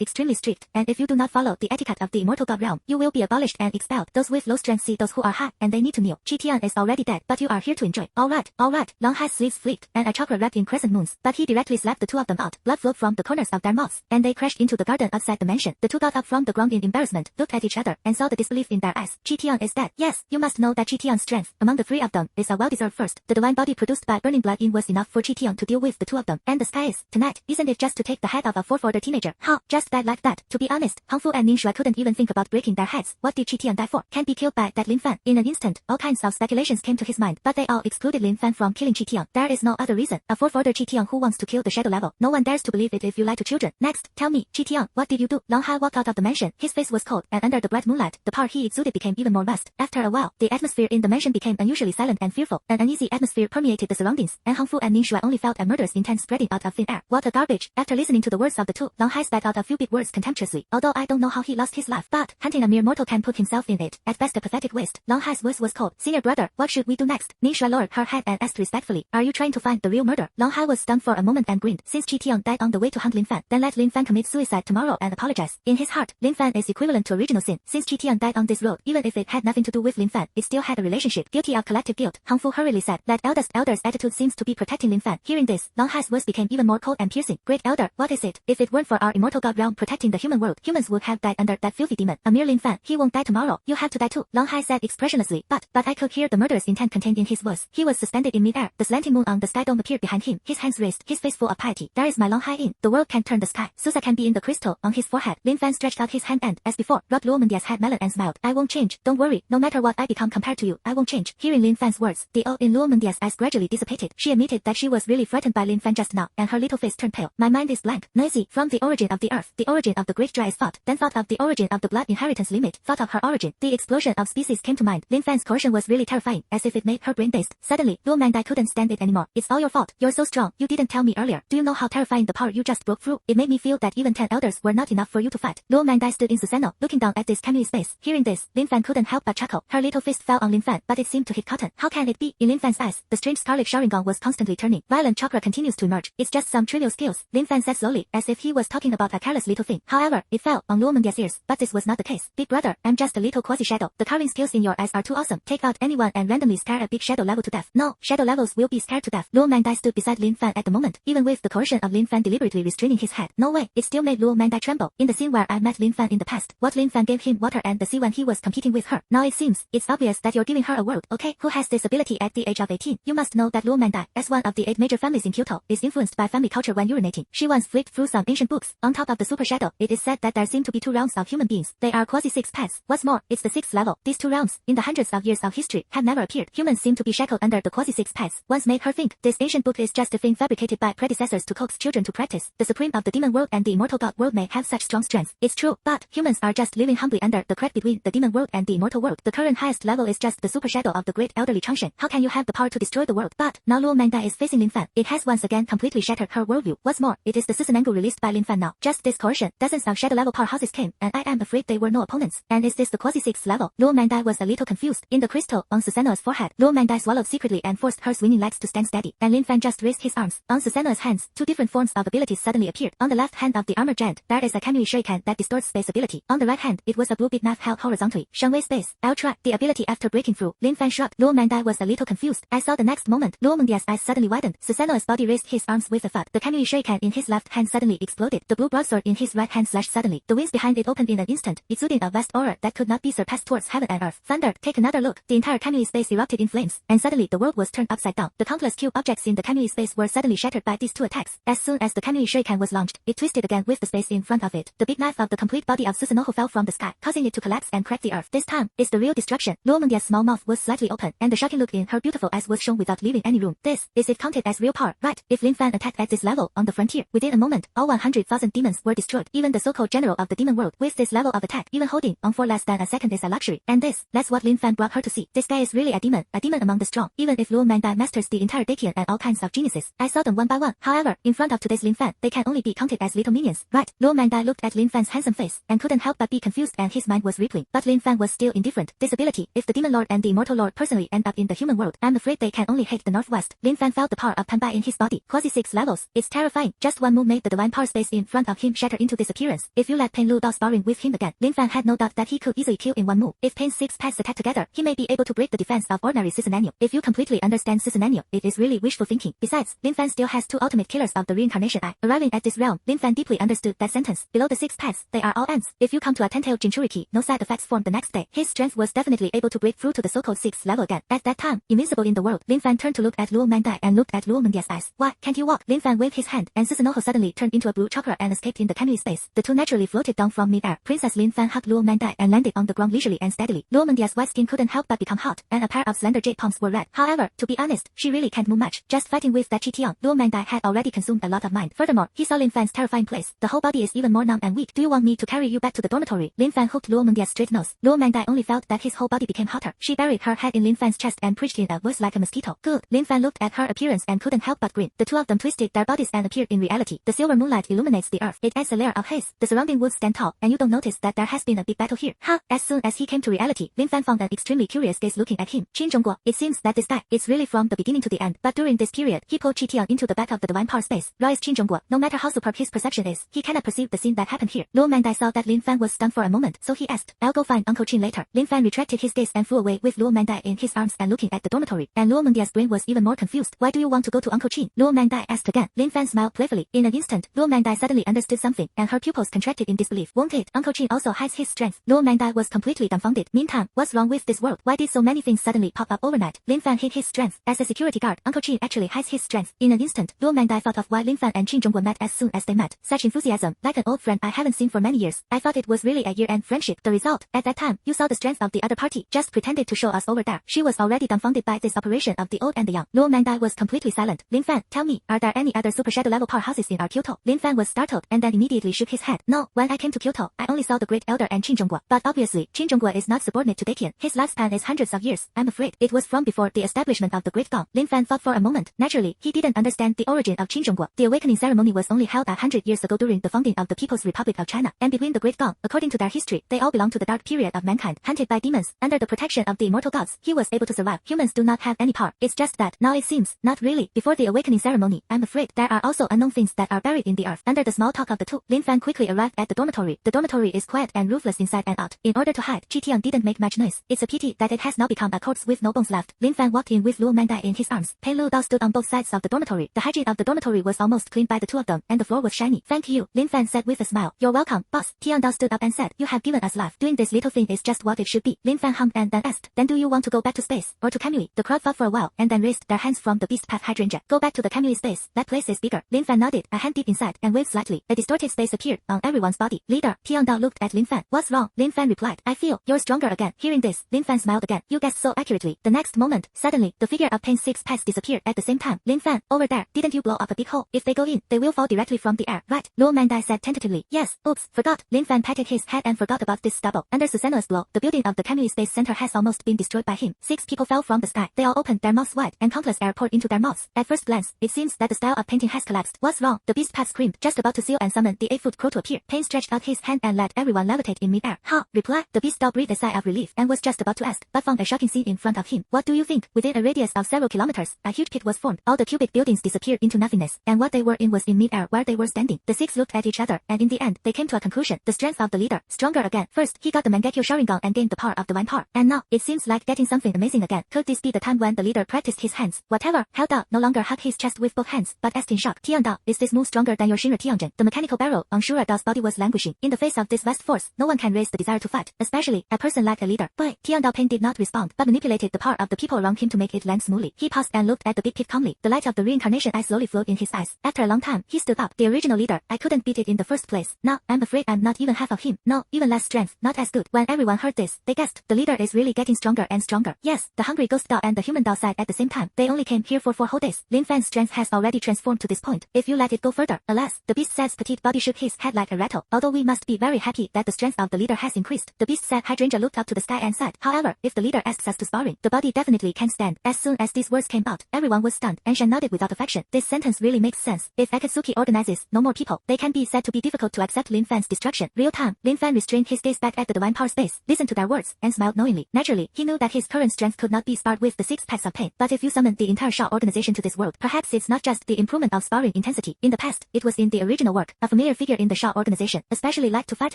extremely strict, and if you do not follow the etiquette of the Immortal God Realm, you will be abolished and expelled. Those with low strength see those who are high, and they need to kneel. Qi Tian is already dead, but you are here to enjoy. Alright. Lang Hai's sleeves flicked, and a chakra wrapped in crescent moons, but he directly slapped the 2 of them out. Blood flowed from the corners of their mouths, and they crashed into the garden outside the mansion. The 2 got up from the ground in embarrassment, looked at each other, and saw the disbelief in their eyes. Qi Tian is dead. Yes, you must know that Qi Tian's strength, among the 3 of them, is a well-deserved first. The divine body produced by burning blood in was enough for Qi Tian to deal with the 2 of them. And the sky is, tonight, isn't it just to take the head of a 4th order teenager? How? Just died like that. To be honest, Hongfu and Ningxue couldn't even think about breaking their heads. What did Qi Tian die for? can't be killed by that Lin Fan. In an instant, all kinds of speculations came to his mind, but they all excluded Lin Fan from killing Chi Tian. There is no other reason. A fourth order Chi Tian who wants to kill the shadow level. No one dares to believe it if you lie to children. Next, tell me, Chi Tian, what did you do? Long Hai walked out of the mansion. His face was cold, and under the bright moonlight, the power he exuded became even more vast. After a while, the atmosphere in the mansion became unusually silent and fearful. An uneasy atmosphere permeated the surroundings, and Hong Fu and Ning Shuai only felt a murderous intent spreading out of thin air. What a garbage. After listening to the words of the two, Long Hai spat out a few big words contemptuously. Although I don't know how he lost his life, but hunting a mere mortal can put himself in it. At best a pathetic waste. Long Hai's voice was cold. Senior brother, what should we do next? Ning Shuai lowered her head and asked respectfully, are you trying to find the real murder? Long Hai was stunned for a moment and grinned. Since Chi Tian died on the way to hunt Lin Fan, then let Lin Fan commit suicide tomorrow and apologize. In his heart, Lin Fan is equivalent to original sin. Since Chi Tian died on this road, even if it had nothing to do with Lin Fan, it still had a relationship. Guilty of collective guilt, Hong Fu hurriedly said. That elder's attitude seems to be protecting Lin Fan. Hearing this, Long Hai's voice became even more cold and piercing. Great elder, what is it? If it weren't for our immortal god realm protecting the human world, humans would have died under that filthy demon. A mere Lin Fan, he won't die tomorrow. You have to die too, Long Hai said expressionlessly. But I could hear the murderous intent contained in his voice. He was suspended in midair. The slanting moon on the sky dome appeared behind him. His hands raised, his face full of piety. There is my Long Hai in. The world can turn the sky. Susa can be in the crystal on his forehead. Lin Fan stretched out his hand and, as before, rubbed Luo Mendia's head melon and smiled. I won't change. Don't worry. No matter what I become compared to you, I won't change. Hearing Lin Fan's words, the awe in Luo Mendia's eyes gradually dissipated. She admitted that she was really frightened by Lin Fan just now, and her little face turned pale. My mind is blank. Noisy. From the origin of the earth, the origin of the great dry is thought, then thought of the origin of the blood inheritance limit, thought of her origin. The explosion of species came to mind. Lin Fan's coercion was really terrifying, as if it made her brain dazed. Suddenly, Luo Mangdai couldn't stand it anymore. It's all your fault. You're so strong. You didn't tell me earlier. Do you know how terrifying the power you just broke through? It made me feel that even 10 elders were not enough for you to fight. Luo Mangdai stood in Susanoo, looking down at this Kamui space. Hearing this, Lin Fan couldn't help but chuckle. Her little fist fell on Lin Fan, but it seemed to hit cotton. How can it be? In Lin Fan's eyes, the strange scarlet Sharingan was constantly turning. Violent chakra continues to emerge. It's just some trivial skills, Lin Fan said slowly, as if he was talking about a careless little thing. However, it fell on Luo Mendia's ears, but this was not the case. Big brother, I'm just a little quasi-shadow. The carving skills in your eyes are too awesome. Take out anyone and randomly scare a big shadow level to death. No, shadow levels will be scared to death. Luo Mangdai stood beside Lin Fan at the moment, even with the coercion of Lin Fan deliberately restraining his head. No way, it still made Luo Mangdai tremble. In the scene where I met Lin Fan in the past, what Lin Fan gave him water and the sea when he was competing with her. Now it seems, it's obvious that you're giving her a world, okay? Who has this ability at the age of 18? You must know that Luo Mangdai, as one of the 8 major families in Kyoto, is influenced by family culture when urinating. She once flipped through some ancient books. On top of the super shadow, it is said that there seem to be 2 realms of human beings. They are quasi-6 paths. What's more, it's the 6th level. These 2 realms, in the hundreds of years of history, have never appeared. Humans seem to be shackled under the quasi-6 paths. Once made her think, this ancient book is just a thing fabricated by predecessors to coax children to practice. The supreme of the demon world and the immortal god world may have such strong strengths. It's true, but humans are just living humbly under the crack between the demon world and the immortal world. The current highest level is just the super shadow of the great elderly Changshen. How can you have the power to destroy the world? But now Luo Mangdai is facing Lin Fan. It has once again completely shattered her worldview. What's more, it is the Susanoo released by Lin Fan now. Just this coercion, dozens of shadow level powerhouses came, and I am afraid they were no opponents. And is this the quasi-6th level? Luo Mangdai was a little confused. In the crystal on Susanoo's forehead, Luo Mangdai swallowed secretly and forced her swinging legs to stand steady. And Lin Fan just raised his arms. On Susanoo's hands, 2 different forms of abilities suddenly appeared. On the left hand of the armored giant, there is a Kamui Shuriken that distorts space ability. On the right hand, it was a blue big knife held horizontally. Shengwei space. I'll try the ability after breaking through. Lin Fan shrugged. Luo Mangdai was a little confused. I saw the next moment, Luo Mendia's eyes suddenly widened. Susanoo's body raised his arms with a thud. The Kamui Shuriken in his left hand suddenly exploded. The blue broadsword in his right hand slashed suddenly. The wings behind it opened in an instant, exuding a vast aura that could not be surpassed towards heaven and earth. Thunder, take another look. The entire Kamui space erupted in flames, and suddenly the world was turned upside down. The countless cube objects in the Kamui space were suddenly shattered by these 2 attacks. As soon as the Kamui Shuriken was launched, it twisted again with the space in front of it. The big knife of the complete body of Susanoo fell from the sky, causing it to collapse and crack the earth. This time, it's the real destruction. Luo Mendia's small mouth was slightly open, and the shocking look in her beautiful eyes was shown without leaving any room. This is it counted as real power, right? If Lin Fan attacked at this level on the frontier, within a moment, all 100,000 demons were destroyed. Even the so-called general of the demon world, with this level of attack, even holding on for less than a second is a luxury. And that's what Lin Fan brought her to see. This guy is really a demon among the strong. Even if Luo Mangdai masters the entire Dakian and all kinds of geniuses, I saw them one by one. However, in front of today's Lin Fan, they can only be counted as little minions, right? Luo Mangdai looked at Lin Fan's handsome face, and couldn't help but be confused, and his mind was rippling. But Lin Fan was still indifferent. This ability, if the demon lord and the immortal lord personally end up in the human world, I'm afraid they can only hate the northwest. Lin Fan felt the power of Panbai in his body. Quasi-6 levels. It's terrifying. Just one move made the divine power space in front of him shatter into disappearance. If you let Payne Lu Dao sparring with him again, Lin Fan had no doubt that he could easily kill in one move. If Payne's 6 paths attack together, he may be able to break the defense of ordinary Susanoo. If you completely understand Susanoo, it is really wishful thinking. Besides, Lin Fan still has 2 ultimate killers of the reincarnation eye. Arriving at this realm, Lin Fan deeply understood that sentence. Below the 6 paths, they are all ants. If you come to a 10-tailed Jinchuriki, no side effects form the next day. His strength was definitely able to break through to the so-called 6th level again. At that time, invincible in the world, Lin Fan turned to look at Luo Mangdai and looked at Luo Mendia's eyes. Why can't you walk? Lin Fan waved his hand, and Susanoo suddenly turned into a blue chakra and escaped in the Kamui space. The 2 naturally floated down from mid-air. Princess Lin Fan hugged Luo Mangdai and landed on the ground. gingerly and steadily. Luo Mengdia's white skin couldn't help but become hot, and a pair of slender jade palms were red. However, to be honest, she really can't move much. Just fighting with that Chitian, Luo Mangdai had already consumed a lot of mind. Furthermore, he saw Lin Fan's terrifying place. The whole body is even more numb and weak. Do you want me to carry you back to the dormitory? Lin Fan hooked Luo Mengdia's straight nose. Luo Mangdai only felt that his whole body became hotter. She buried her head in Lin Fan's chest and preached in a voice like a mosquito. Good. Lin Fan looked at her appearance and couldn't help but grin. The two of them twisted their bodies and appeared in reality. The silver moonlight illuminates the earth. It adds a layer of haze. The surrounding woods stand tall, and you don't notice that there has been a big battle here. Huh? As soon as he came to reality, Lin Fan found an extremely curious gaze looking at him. Qin Zhongguo, it seems that this guy is really from the beginning to the end. But during this period, he pulled Chitian into the back of the divine power space. Royce Qin Zhongguo, no matter how superb his perception is, he cannot perceive the scene that happened here. Luo Mangdai saw that Lin Fan was stunned for a moment, so he asked, I'll go find Uncle Qin later. Lin Fan retracted his gaze and flew away with Luo Mangdai in his arms and looking at the dormitory. And Luo Mengdia's brain was even more confused. Why do you want to go to Uncle Qin? Luo Mangdai asked again. Lin Fan smiled playfully. In an instant, Luo Mangdai suddenly understood something, and her pupils contracted in disbelief. Won't it? Uncle Qin also hides his strength. Luo Mangdai was completely dumbfounded. Meantime, what's wrong with this world? Why did so many things suddenly pop up overnight? Lin Fan hid his strength. As a security guard, Uncle Qin actually hides his strength. In an instant, Luo Mangdai thought of why Lin Fan and Qin Zhongguo met as soon as they met. Such enthusiasm, like an old friend I haven't seen for many years. I thought it was really a year-end friendship. The result, at that time, you saw the strength of the other party. Just pretended to show us over there. She was already dumbfounded by this operation of the old and the young. Luo Mangdai was completely silent. Lin Fan, tell me, are there any other super shadow level powerhouses in our Kyoto? Lin Fan was startled and then immediately shook his head. No, when I came to Kyoto, I only saw the Great Elder and Qin Zhongguo. But obviously, Qin Zhongguo is not subordinate to Dakian. His lifespan is hundreds of years. I'm afraid it was from before the establishment of the Great Gong. Lin Fan thought for a moment. Naturally, he didn't understand the origin of Qin Zhongguo. The awakening ceremony was only held 100 years ago during the founding of the People's Republic of China. And between the Great Gong, according to their history, they all belong to the dark period of mankind, hunted by demons. Under the protection of the immortal gods, he was able to survive. Humans do not have any power. It's just that, now it seems, not really. Before the awakening ceremony, I'm afraid there are also unknown things that are buried in the earth. Under the small talk of the two, Lin Fan quickly arrived at the dormitory. The dormitory is quiet and ruthless inside and out. In order to hide, Chitian didn't make much noise. It's a pity that it has now become a corpse with no bones left. Lin Fan walked in with Luo Mangdai in his arms. Payne Lu Dao stood on both sides of the dormitory. The hygiene of the dormitory was almost cleaned by the two of them, and the floor was shiny. Thank you, Lin Fan said with a smile. You're welcome, boss. Tian Dao stood up and said, you have given us life. Doing this little thing is just what it should be. Lin Fan hummed and then asked, then do you want to go back to space, or to Kamui? The crowd thought for a while, and then raised their hands from the beast path hydrangea. Go back to the Kamui space. That place is bigger. Lin Fan nodded, a hand deep inside, and waved slightly. A distorted space appeared on everyone's body. Leader, Tian Dao looked at Lin Fan. What's wrong? Lin Fan replied, I feel you're stronger again. Hearing this, Lin Fan smiled again. You guessed so accurately. The next moment, suddenly, the figure of Payne's six paths disappeared at the same time. Lin Fan, over there, didn't you blow up a big hole? If they go in, they will fall directly from the air, right? Luo Mangdai said tentatively. Yes, oops, forgot. Lin Fan patted his head and forgot about this stubble. Under Susanoo's blow, the building of the Kamui Space Center has almost been destroyed by him. 6 people fell from the sky. They all opened their mouths wide, and countless air poured into their mouths. At first glance, it seems that the style of painting has collapsed. What's wrong? The beast path screamed, just about to seal and summon the 8-foot crow to appear. Payne stretched out his hand and let everyone levitate in midair. Ha! Reply. The beast doll breathed a sigh of relief and was just about to ask, but found a shocking scene in front of him. What do you think? Within a radius of several kilometers, a huge pit was formed. All the cubic buildings disappeared into nothingness, and what they were in was in midair where they were standing. The 6 looked at each other, and in the end, they came to a conclusion. The strength of the leader, stronger again. First, he got the Mangekyo Sharingan and gained the power of divine power. And now, it seems like getting something amazing again. Could this be the time when the leader practiced his hands? Whatever. Held Dao no longer hugged his chest with both hands, but asked in shock, Tian Dao, is this move stronger than your Shinra Tianjin? The mechanical barrel on Shura Dao's body was languishing. In the face of this vast force, no one can raise the desire to fight, especially a person like a leader. Boy, Tian Dao Payne did not respond, but manipulated the power of the people around him to make it land smoothly. He paused and looked at the big pit calmly. The light of the reincarnation eye slowly flowed in his eyes. After a long time, he stood up. The original leader, I couldn't beat it in the first place. Now, I'm afraid I'm not even half of him. No, even less strength, not as good. When everyone heard this, they gasped. The leader is really getting stronger and stronger. Yes, the hungry ghost Dao and the human Dao sighed at the same time. They only came here for 4 whole days. Lin Fan's strength has already transformed to this point. If you let it go further, alas, the beast said's petite body shook his head like a rattle. Although we must be very happy that the strength of the leader has increased. The beast said hydrangea looked up to the sky and said, however, if the leader asks us to sparring, the body definitely can stand. As soon as these words came out, everyone was stunned, and Shan nodded without affection. This sentence really makes sense. If Akatsuki organizes no more people, they can be said to be difficult to accept Lin Fan's destruction. Real time, Lin Fan restrained his gaze back at the divine power space, listened to their words, and smiled knowingly. Naturally, he knew that his current strength could not be sparred with the 6 paths of pain. But if you summon the entire Shaw organization to this world, perhaps it's not just the improvement of sparring intensity. In the past, it was in the original work, a familiar figure in the Shaw organization, especially liked to fight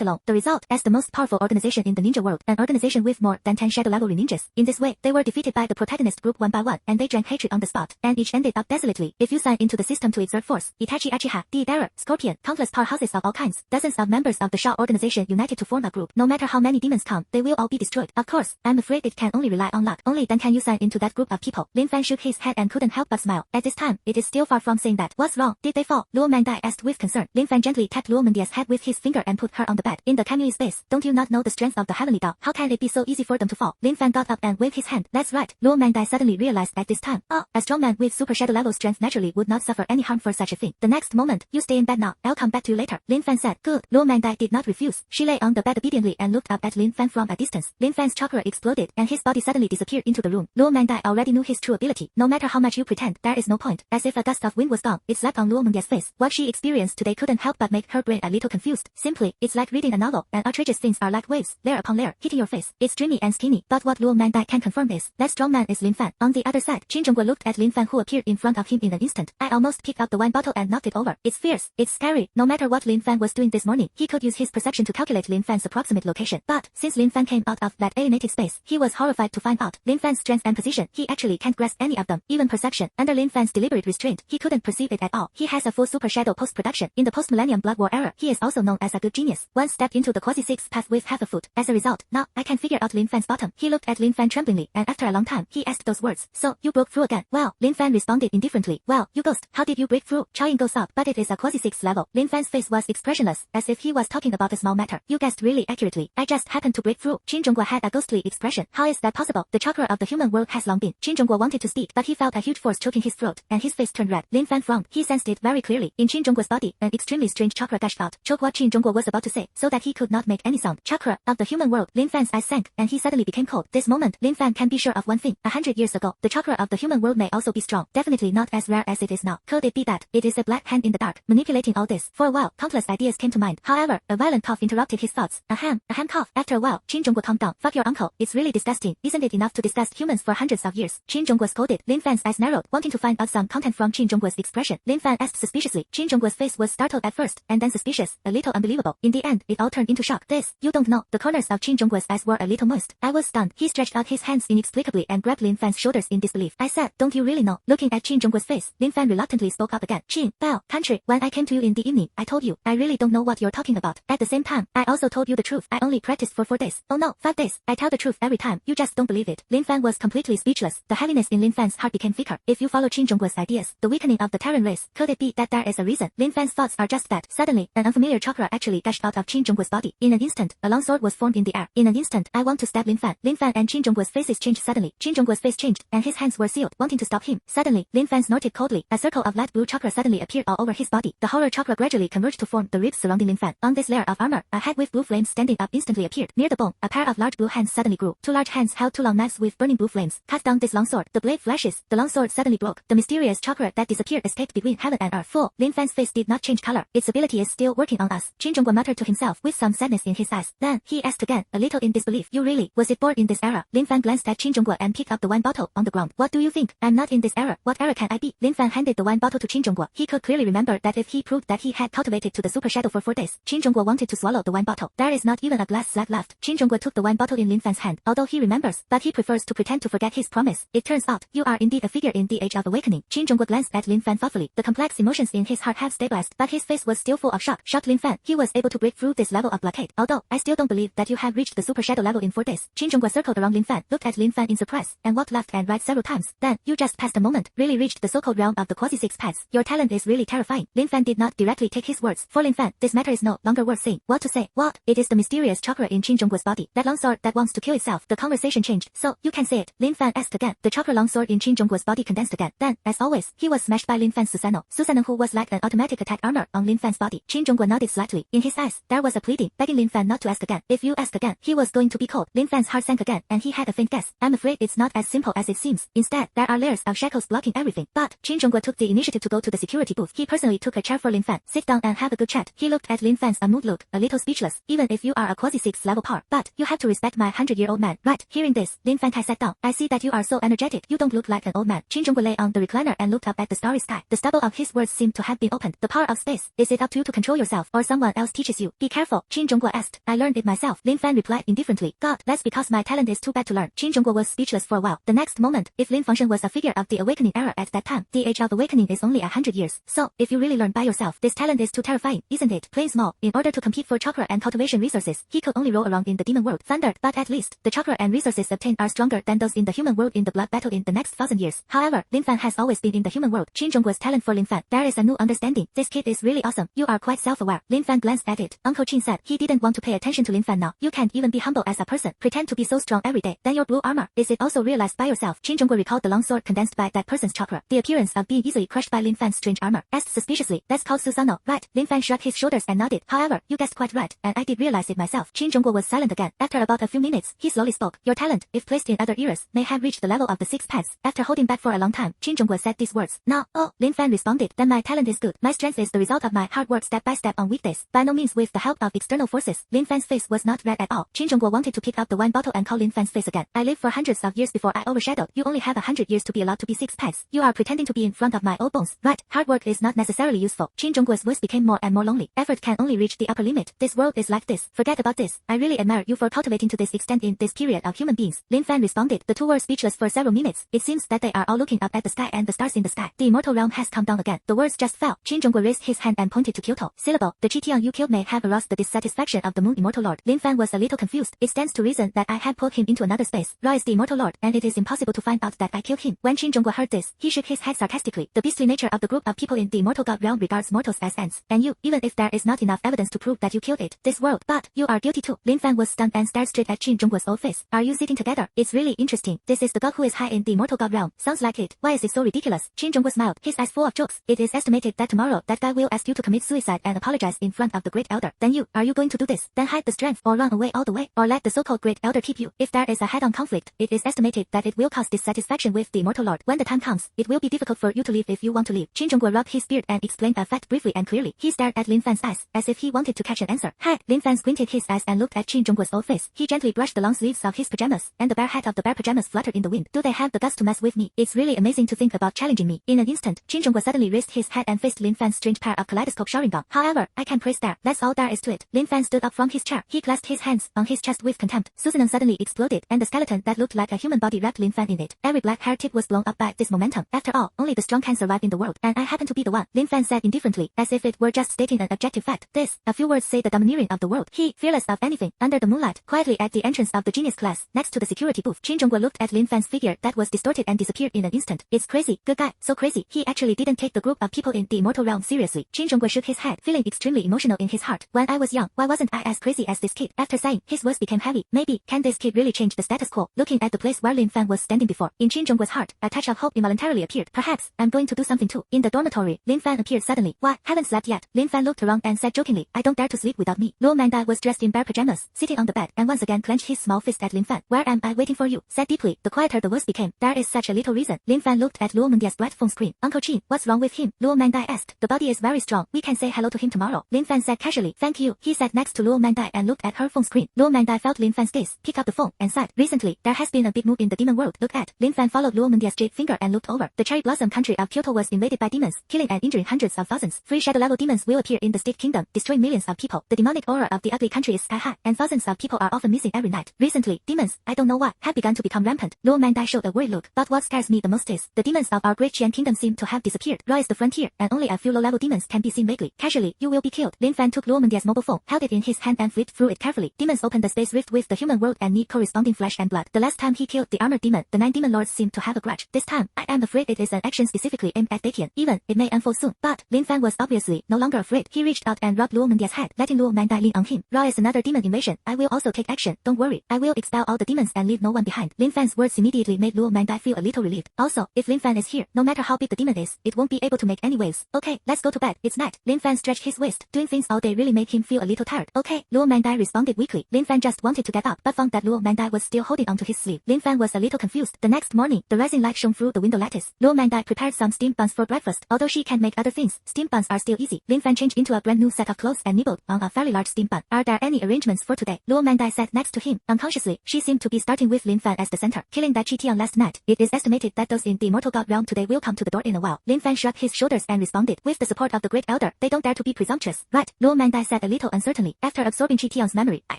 alone. The result, as the most powerful organization in the ninja world, an organization with more than 10 shadow level ninjas. In this way, they were defeated by the protagonist group one by one, and they drank hatred on the spot, and each ended up desolately. If you sign into the system to exert force, Itachi Uchiha, Deidara, Scorpion, countless powerhouses of all kinds, dozens of members of the Shaw organization united to form a group. No matter how many demons come, they will all be destroyed. Of course, I'm afraid it can only rely on luck. Only then can you sign into that group of people. Lin Fan shook his head and couldn't help but smile. At this time, it is still far from saying that. What's wrong? Did they fall? Luo Mangdai asked with concern. Lin Fan gently tapped Luo Mengdia's head with his finger and put her on the bed. In the Kamui space, don't you not know the strength of the heavenly dog. How can it be so easy for them to fall? Lin Fan got up and waved his hand. That's right. Luo Mangdai suddenly realized at this time. Oh, a strong man with super shadow level strength naturally would not suffer any harm for such a thing. The next moment, you stay in bed now. I'll come back to you later. Lin Fan said. Good. Luo Mangdai did not refuse. She lay on the bed obediently and looked up at Lin Fan from a distance. Lin Fan's chakra exploded and his body suddenly disappeared into the room. Luo Mangdai already knew his true ability. No matter how much you pretend, there is no point. As if a gust of wind was gone, it slapped on Luo Mangdai's face. What she experienced today couldn't help but make her brain a little confused. Simply, it's like reading a novel, and outrageous things are like waves, layer upon layer, hitting your face. It's dreamy and skinny, but what Luo Mangdai can confirm is, that strong man is Lin Fan. On the other side, Qin Zhongguo looked at Lin Fan who appeared in front of him in an instant. I almost picked up the wine bottle and knocked it over. It's fierce. It's scary. No matter what Lin Fan was doing this morning, he could use his perception to calculate Lin Fan's approximate location. But, since Lin Fan came out of that alienated space, he was horrified to find out Lin Fan's strength and position. He actually can't grasp any of them, even perception. Under Lin Fan's deliberate restraint, he couldn't perceive it at all. He has a full super shadow post-production. In the post-millennium Blood War era, he is also known as a good genius. One stepped into the quasi-sixth path with half a foot. As a result, now, I can figure out Lin Fan's bottom. He looked at Lin Fan tremblingly, and after a long time, he asked those words. So, you broke through again? Well, Lin Fan responded indifferently. Well, you ghost, how did you break through? Chaoing goes up, but it is a quasi-sixth level. Lin Fan's face was expressionless, as if he was talking about a small matter. You guessed really accurately. I just happened to break through. Qin Zhongguo had a ghostly expression. How is that possible? The chakra of the human world has long been. Qin Zhongguo wanted to speak, but he felt a huge force choking his throat, and his face turned red. Lin Fan frowned. He sensed it very clearly. In Qin Zhongguo's body, an extremely strange chakra gushed out. Choke what Qin Zhongguo was about to say, so that he could not make any sound. Chakra of the human world. Lin Fan's eyes sank, and he suddenly became cold. This moment, Lin Fan can be sure of one thing. 100 years ago, the chakra of the human world may also be strong. Definitely not as rare as it is now. Could it be that it is a black hand in the dark, manipulating all this? For a while, countless ideas came to mind. However, a violent cough interrupted his thoughts. A ham cough. After a while, Qin Zhongguo calmed down. Fuck your uncle. It's really disgusting. Isn't it enough to disgust humans for hundreds of years? Qin Zhongguo scolded. Lin Fan's eyes narrowed, wanting to find out some content from Qin Zhongguo's expression. Lin Fan asked suspiciously. Qin Zhongguo's face was startled at first, and then suspicious, a little unbelievable. In the end, it all turned into shock. This, you don't know. The corners of Qin Zhongguo's eyes were a little moist. I was stunned. He stretched out his hands inexplicably and grabbed Lin Fan's shoulders in disbelief. I said, don't you really know? Looking at Qin Zhongguo's face, Lin Fan reluctantly spoke up again. Qin, Bell, country, when I came to you in the evening, I told you, I really don't know what you're talking about. At the same time, I also told you the truth. I only practiced for 4 days. Oh no, 5 days. I tell the truth every time. You just don't believe it. Lin Fan was completely speechless. The heaviness in Lin Fan's heart became thicker. If you follow Qin Zhongguo's ideas, the weakening of the Terran race, could it be that there is a reason? Lin Fan's thoughts are just that. Suddenly, an unfamiliar chakra actually gushed out of Qin Zhongguo's body. In an instant, a long sword was formed in the air. In an instant, I want to stab Lin Fan. Lin Fan and Qin Zhongguo's faces changed suddenly. Qin Zhongguo's face changed, and his hands were sealed, wanting to stop him. Suddenly, Lin Fan snorted coldly. A circle of light blue chakra suddenly appeared all over his body. The horror chakra gradually converged to form the ribs surrounding Lin Fan. On this layer of armor, a head with blue flames standing up instantly appeared. Near the bone, a pair of large blue hands suddenly grew. 2 large hands held 2 long knives with burning blue flames. Cut down this long sword. The blade flashes. The long sword suddenly broke. The mysterious chakra that disappeared escaped between heaven and earth. Fool. Lin Fan's face did not change color. Its ability is still working on us. Qin Zhongguo muttered to himself with some sadness in his eyes. Then, he asked again, a little in disbelief. You really, was it born in this era? Lin Fan glanced at Qin Zhongguo and picked up the wine bottle on the ground. What do you think? I'm not in this era. What era can I be? Lin Fan handed the wine bottle to Qin Zhongguo. He could clearly remember that if he proved that he had cultivated to the super shadow for 4 days, Qin Zhongguo wanted to swallow the wine bottle. There is not even a glass slab left. Qin Zhongguo took the wine bottle in Lin Fan's hand. Although he remembers, but he prefers to pretend to forget his promise. It turns out, you are indeed a figure in the age of awakening. Qin Zhongguo glanced at Lin Fan thoughtfully. The complex emotions in his heart have stabilized, but his face was still full of shock. Shocked Lin Fan, he was able to break through this level of blockade. Although, I still don't believe that you have reached the super shadow level in 4 days. Qin Zhongguo circled around Lin Fan, looked at Lin Fan in surprise, and walked left and right several times. Then, you just passed a moment, really reached the so-called realm of the quasi-six paths. Your talent is really terrifying. Lin Fan did not directly take his words. For Lin Fan, this matter is no longer worth saying. What to say? What? It is the mysterious chakra in Qin Zhongguo's body. That long sword that wants to kill itself. The conversation changed. So, you can say it. Lin Fan asked again. The chakra long sword in Qin Zhongguo's body condensed again. Then, as always, he was smashed by Lin Fan's Susanoo. Susanoo who was like an automatic attack armor on Lin Fan's body. Qin Zhongguo nodded slightly. In his eyes, there was a pleading, begging Lin Fan not to ask again. If you ask again, he was going to be cold. Lin Fan's heart sank again, and he had a faint guess. I'm afraid it's not as simple as it seems. Instead, there are layers of shackles blocking everything. But, Qin Zhongguo took the initiative to go to the security booth. He personally took a chair for Lin Fan. Sit down and have a good chat. He looked at Lin Fan's unmoved look, a little speechless. Even if you are a quasi-6th level power, but you have to respect my 100-year-old man, right? Hearing this, Lin Fan sat down. I see that you are so energetic. You don't look like an old man. Qin Zhongguo lay on the recliner and looked up at the starry sky. The stubble of his words seemed to have been opened. The power of space. Is it up to you to control yourself, or someone else teaches you? Be careful. Qin Zhongguo asked. I learned it myself. Lin Fan replied indifferently. God, that's because my talent is too bad to learn. Qin Zhongguo was speechless for a while. The next moment, if Lin Function was a figure of the awakening era at that time, the age of awakening is only 100 years. So, if you really learn by yourself, this talent is too terrifying, isn't it? Plain small. In order to compete for chakra and cultivation resources, he could only roll around in the demon world. Thundered, but at least, the chakra and resources obtained are stronger than those in the human world in the blood battle in the next 1,000 years. However, Lin Fan has always been in the human world. Qin Zhongguo's talent for Lin Fan. There is a new understanding. This kid is really awesome. You are quite self-aware. Lin Fan glanced at it. Uncle Qin said he didn't want to pay attention to Lin Fan now. you can't even be humble as a person. Pretend to be so strong every day. Then your blue armor, is it also realized by yourself? Qin Zhongguo recalled the long sword condensed by that person's chakra. The appearance of being easily crushed by Lin Fan's strange armor. Asked suspiciously, that's called Susano, right? Lin Fan shrugged his shoulders and nodded. However, you guessed quite right, and I did realize it myself. Qin Zhongguo was silent again. After about a few minutes, he slowly spoke. Your talent, if placed in other eras, may have reached the level of the sixth paths. After holding back for a long time, Qin Zhongguo said these words. No, oh, Lin Fan responded. Then my talent is good. My strength is the result of my hard work step by step on weekdays. By no means with the help of external forces. Lin Fan's face was not red at all. Qin Zhongguo wanted to pick up the wine bottle and call Lin Fan's face again. I lived for hundreds of years before I overshadowed. You only have 100 years to be allowed to be six paths. You are pretending to be in front of my old bones. Right, hard work is not necessarily useful. Qin Zhongguo's voice became more and more lonely. Effort can only reach the upper limit. This world is like this. Forget about this. I really admire you for cultivating to this extent in this period of human beings. Lin Fan responded. The two were speechless for several minutes. It seems that they are all looking up at the sky and the stars in the sky. The Immortal Realm has come down again. The words just fell. Qin Zhongguo raised his hand and pointed to Kyoto. Syllable. The Chitian you killed may have aroused the dissatisfaction of the Moon Immortal Lord. Lin Fan was a little confused. It stands to reason that I had pulled him into another space. Ra is the Immortal Lord, and it is impossible to find out that I killed him. When Qin Zhongguo heard this, he shook his head sarcastically. The beastly nature of the group of people in the Immortal God Realm regards mortals as ants. And you, even if there is not enough evidence to prove that you killed it, this world, but you are guilty too. Lin Fan was stunned and stared straight at Qin Zhongguo's old face. Are you sitting together? It's really interesting. This is the god who is high in the Immortal God Realm. Sounds like it. Why is it so ridiculous? Qin Zhongguo smiled, his eyes full of jokes. It is estimated that tomorrow that guy will ask you to commit suicide and apologize in front of the Great Elder. Then are you going to do this? Then hide the strength or run away all the way? Or let the so-called Great Elder keep you? If there is a head-on conflict, it is estimated that it will cause dissatisfaction with the Immortal Lord. When the time comes, it will be difficult for you to leave if you want to leave. Qin Zhongguo rubbed his beard and explained a fact briefly and clearly. He stared at Lin Fan's eyes, as if he wanted to catch an answer. Hey! Lin Fan squinted his eyes and looked at Qin Zhongguo's old face. He gently brushed the long sleeves of his pajamas, and the bare hat of the bare pajamas fluttered in the wind. Do they have the guts to mess with me? It's really amazing to think about challenging me. In an instant, Qin Zhongguo suddenly raised his head and faced Lin Fan's strange pair of kaleidoscope Sharingan. However, I can praise there. That's all there is to it. Lin Fan stood up from his chair. He clasped his hands on his chest with contempt. Susanang suddenly exploded, and the skeleton that looked like a human body wrapped Lin Fan in it. Every black hair tip was blown up by this momentum. After all, only the strong can survive in the world, and I happen to be the one. Lin Fan said indifferently, as if it were just stating an objective fact. This, a few words say the domineering of the world. He, fearless of anything, under the moonlight, quietly at the entrance of the genius class, next to the security booth. Qin Zhongguo looked at Lin Fan's figure that was distorted and disappeared in an instant. It's crazy, good guy, so crazy. He actually didn't take the group of people in the Immortal Realm seriously. Qin Zhongguo shook his head, feeling extremely emotional in his heart. When I was young, why wasn't I as crazy as this kid? After sighing, his voice became heavy. Maybe, can this kid really change the status quo? Looking at the place where Lin Fan was standing before, in Qin Zhongguo's heart, a touch of hope involuntarily appeared. Perhaps, I'm going to do something too. In the dormitory, Lin Fan appeared suddenly. Why, haven't slept yet? Lin Fan looked around and said jokingly, I don't dare to sleep without me. Luo Mangdai was dressed in bare pajamas, sitting on the bed, and once again clenched his small fist at Lin Fan. Where am I waiting for you? Said deeply. The quieter the voice became. There is such a little reason. Lin Fan looked at Luo Mangdai's bright phone screen. Uncle Qin, what's wrong with him? Luo Mangdai asked. The body is very strong. We can say hello to him tomorrow. Lin Fan said casually. Thank you. He sat next to Luo Mangdai and looked at her phone screen. Luo Mangdai felt Lin Fan's gaze, picked up the phone, and sighed. Recently, there has been a big move in the demon world. Look at. Lin Fan followed Luo Mangdai's jade finger and looked over. The cherry blossom country of Kyoto was invaded by demons, killing and injuring hundreds of thousands. Free shadow level demons will appear in the state kingdom, destroying millions of people. The demonic aura of the ugly country is sky high, and thousands of people are often missing every night. Recently, demons, I don't know why, have begun to become rampant. Luo Mangdai showed a worried look. But what scares me the most is, the demons of our great Qian kingdom seem to have disappeared. Ra is the frontier, and only a few low-level demons can be seen vaguely. Casually, you will be killed. Lin Fan took Luo Mangdai's mobile phone, held it in his hand and flipped through it carefully. Demons open the space rift with the human world and need corresponding flesh and blood. The last time he killed the armored demon, the 9 demon lords seemed to have a grudge. This time, I am afraid it is an action specifically aimed at Dakian. Even, it may unfold soon. But, Lin Fan was obviously no longer afraid. He reached out and rubbed Luo Mangdai's head, letting Luo Mangdai lean on him. Ra is another demon invasion. I will also take action. Don't worry. I will expel all the demons and leave no one behind. Lin Fan's words immediately made Luo Mangdai feel a little relieved. Also, if Lin Fan is here, no matter how big the demon is, it won't be able to make any waves. Okay, let's go to bed. It's night. Lin Fan stretched his waist. Doing things all day really made him feel a little tired. Okay, Luo Mangdai responded weakly. Lin Fan just wanted to get up, but found that Luo Mangdai was still holding onto his sleeve. Lin Fan was a little confused. The next morning, the rising light shone through the window lattice. Luo Mangdai prepared some steamed buns for breakfast. Although she can make other things, steamed buns are still easy. Lin Fan changed into a brand new set of clothes and nibbled on a very large steamed bun. Are there any arrangements for today? Luo Mangdai sat next to him. Unconsciously, she seemed to be starting with Lin Fan as the center. Killing that Chitian last night, it is estimated that those in the Immortal God Realm today will come to the door in a while. Lin Fan shrugged his shoulders and responded, with the support of the Great Elder, they don't dare to be presumptuous. Right, Luo Mangdai said a little uncertainly. After absorbing Chitian's memory, I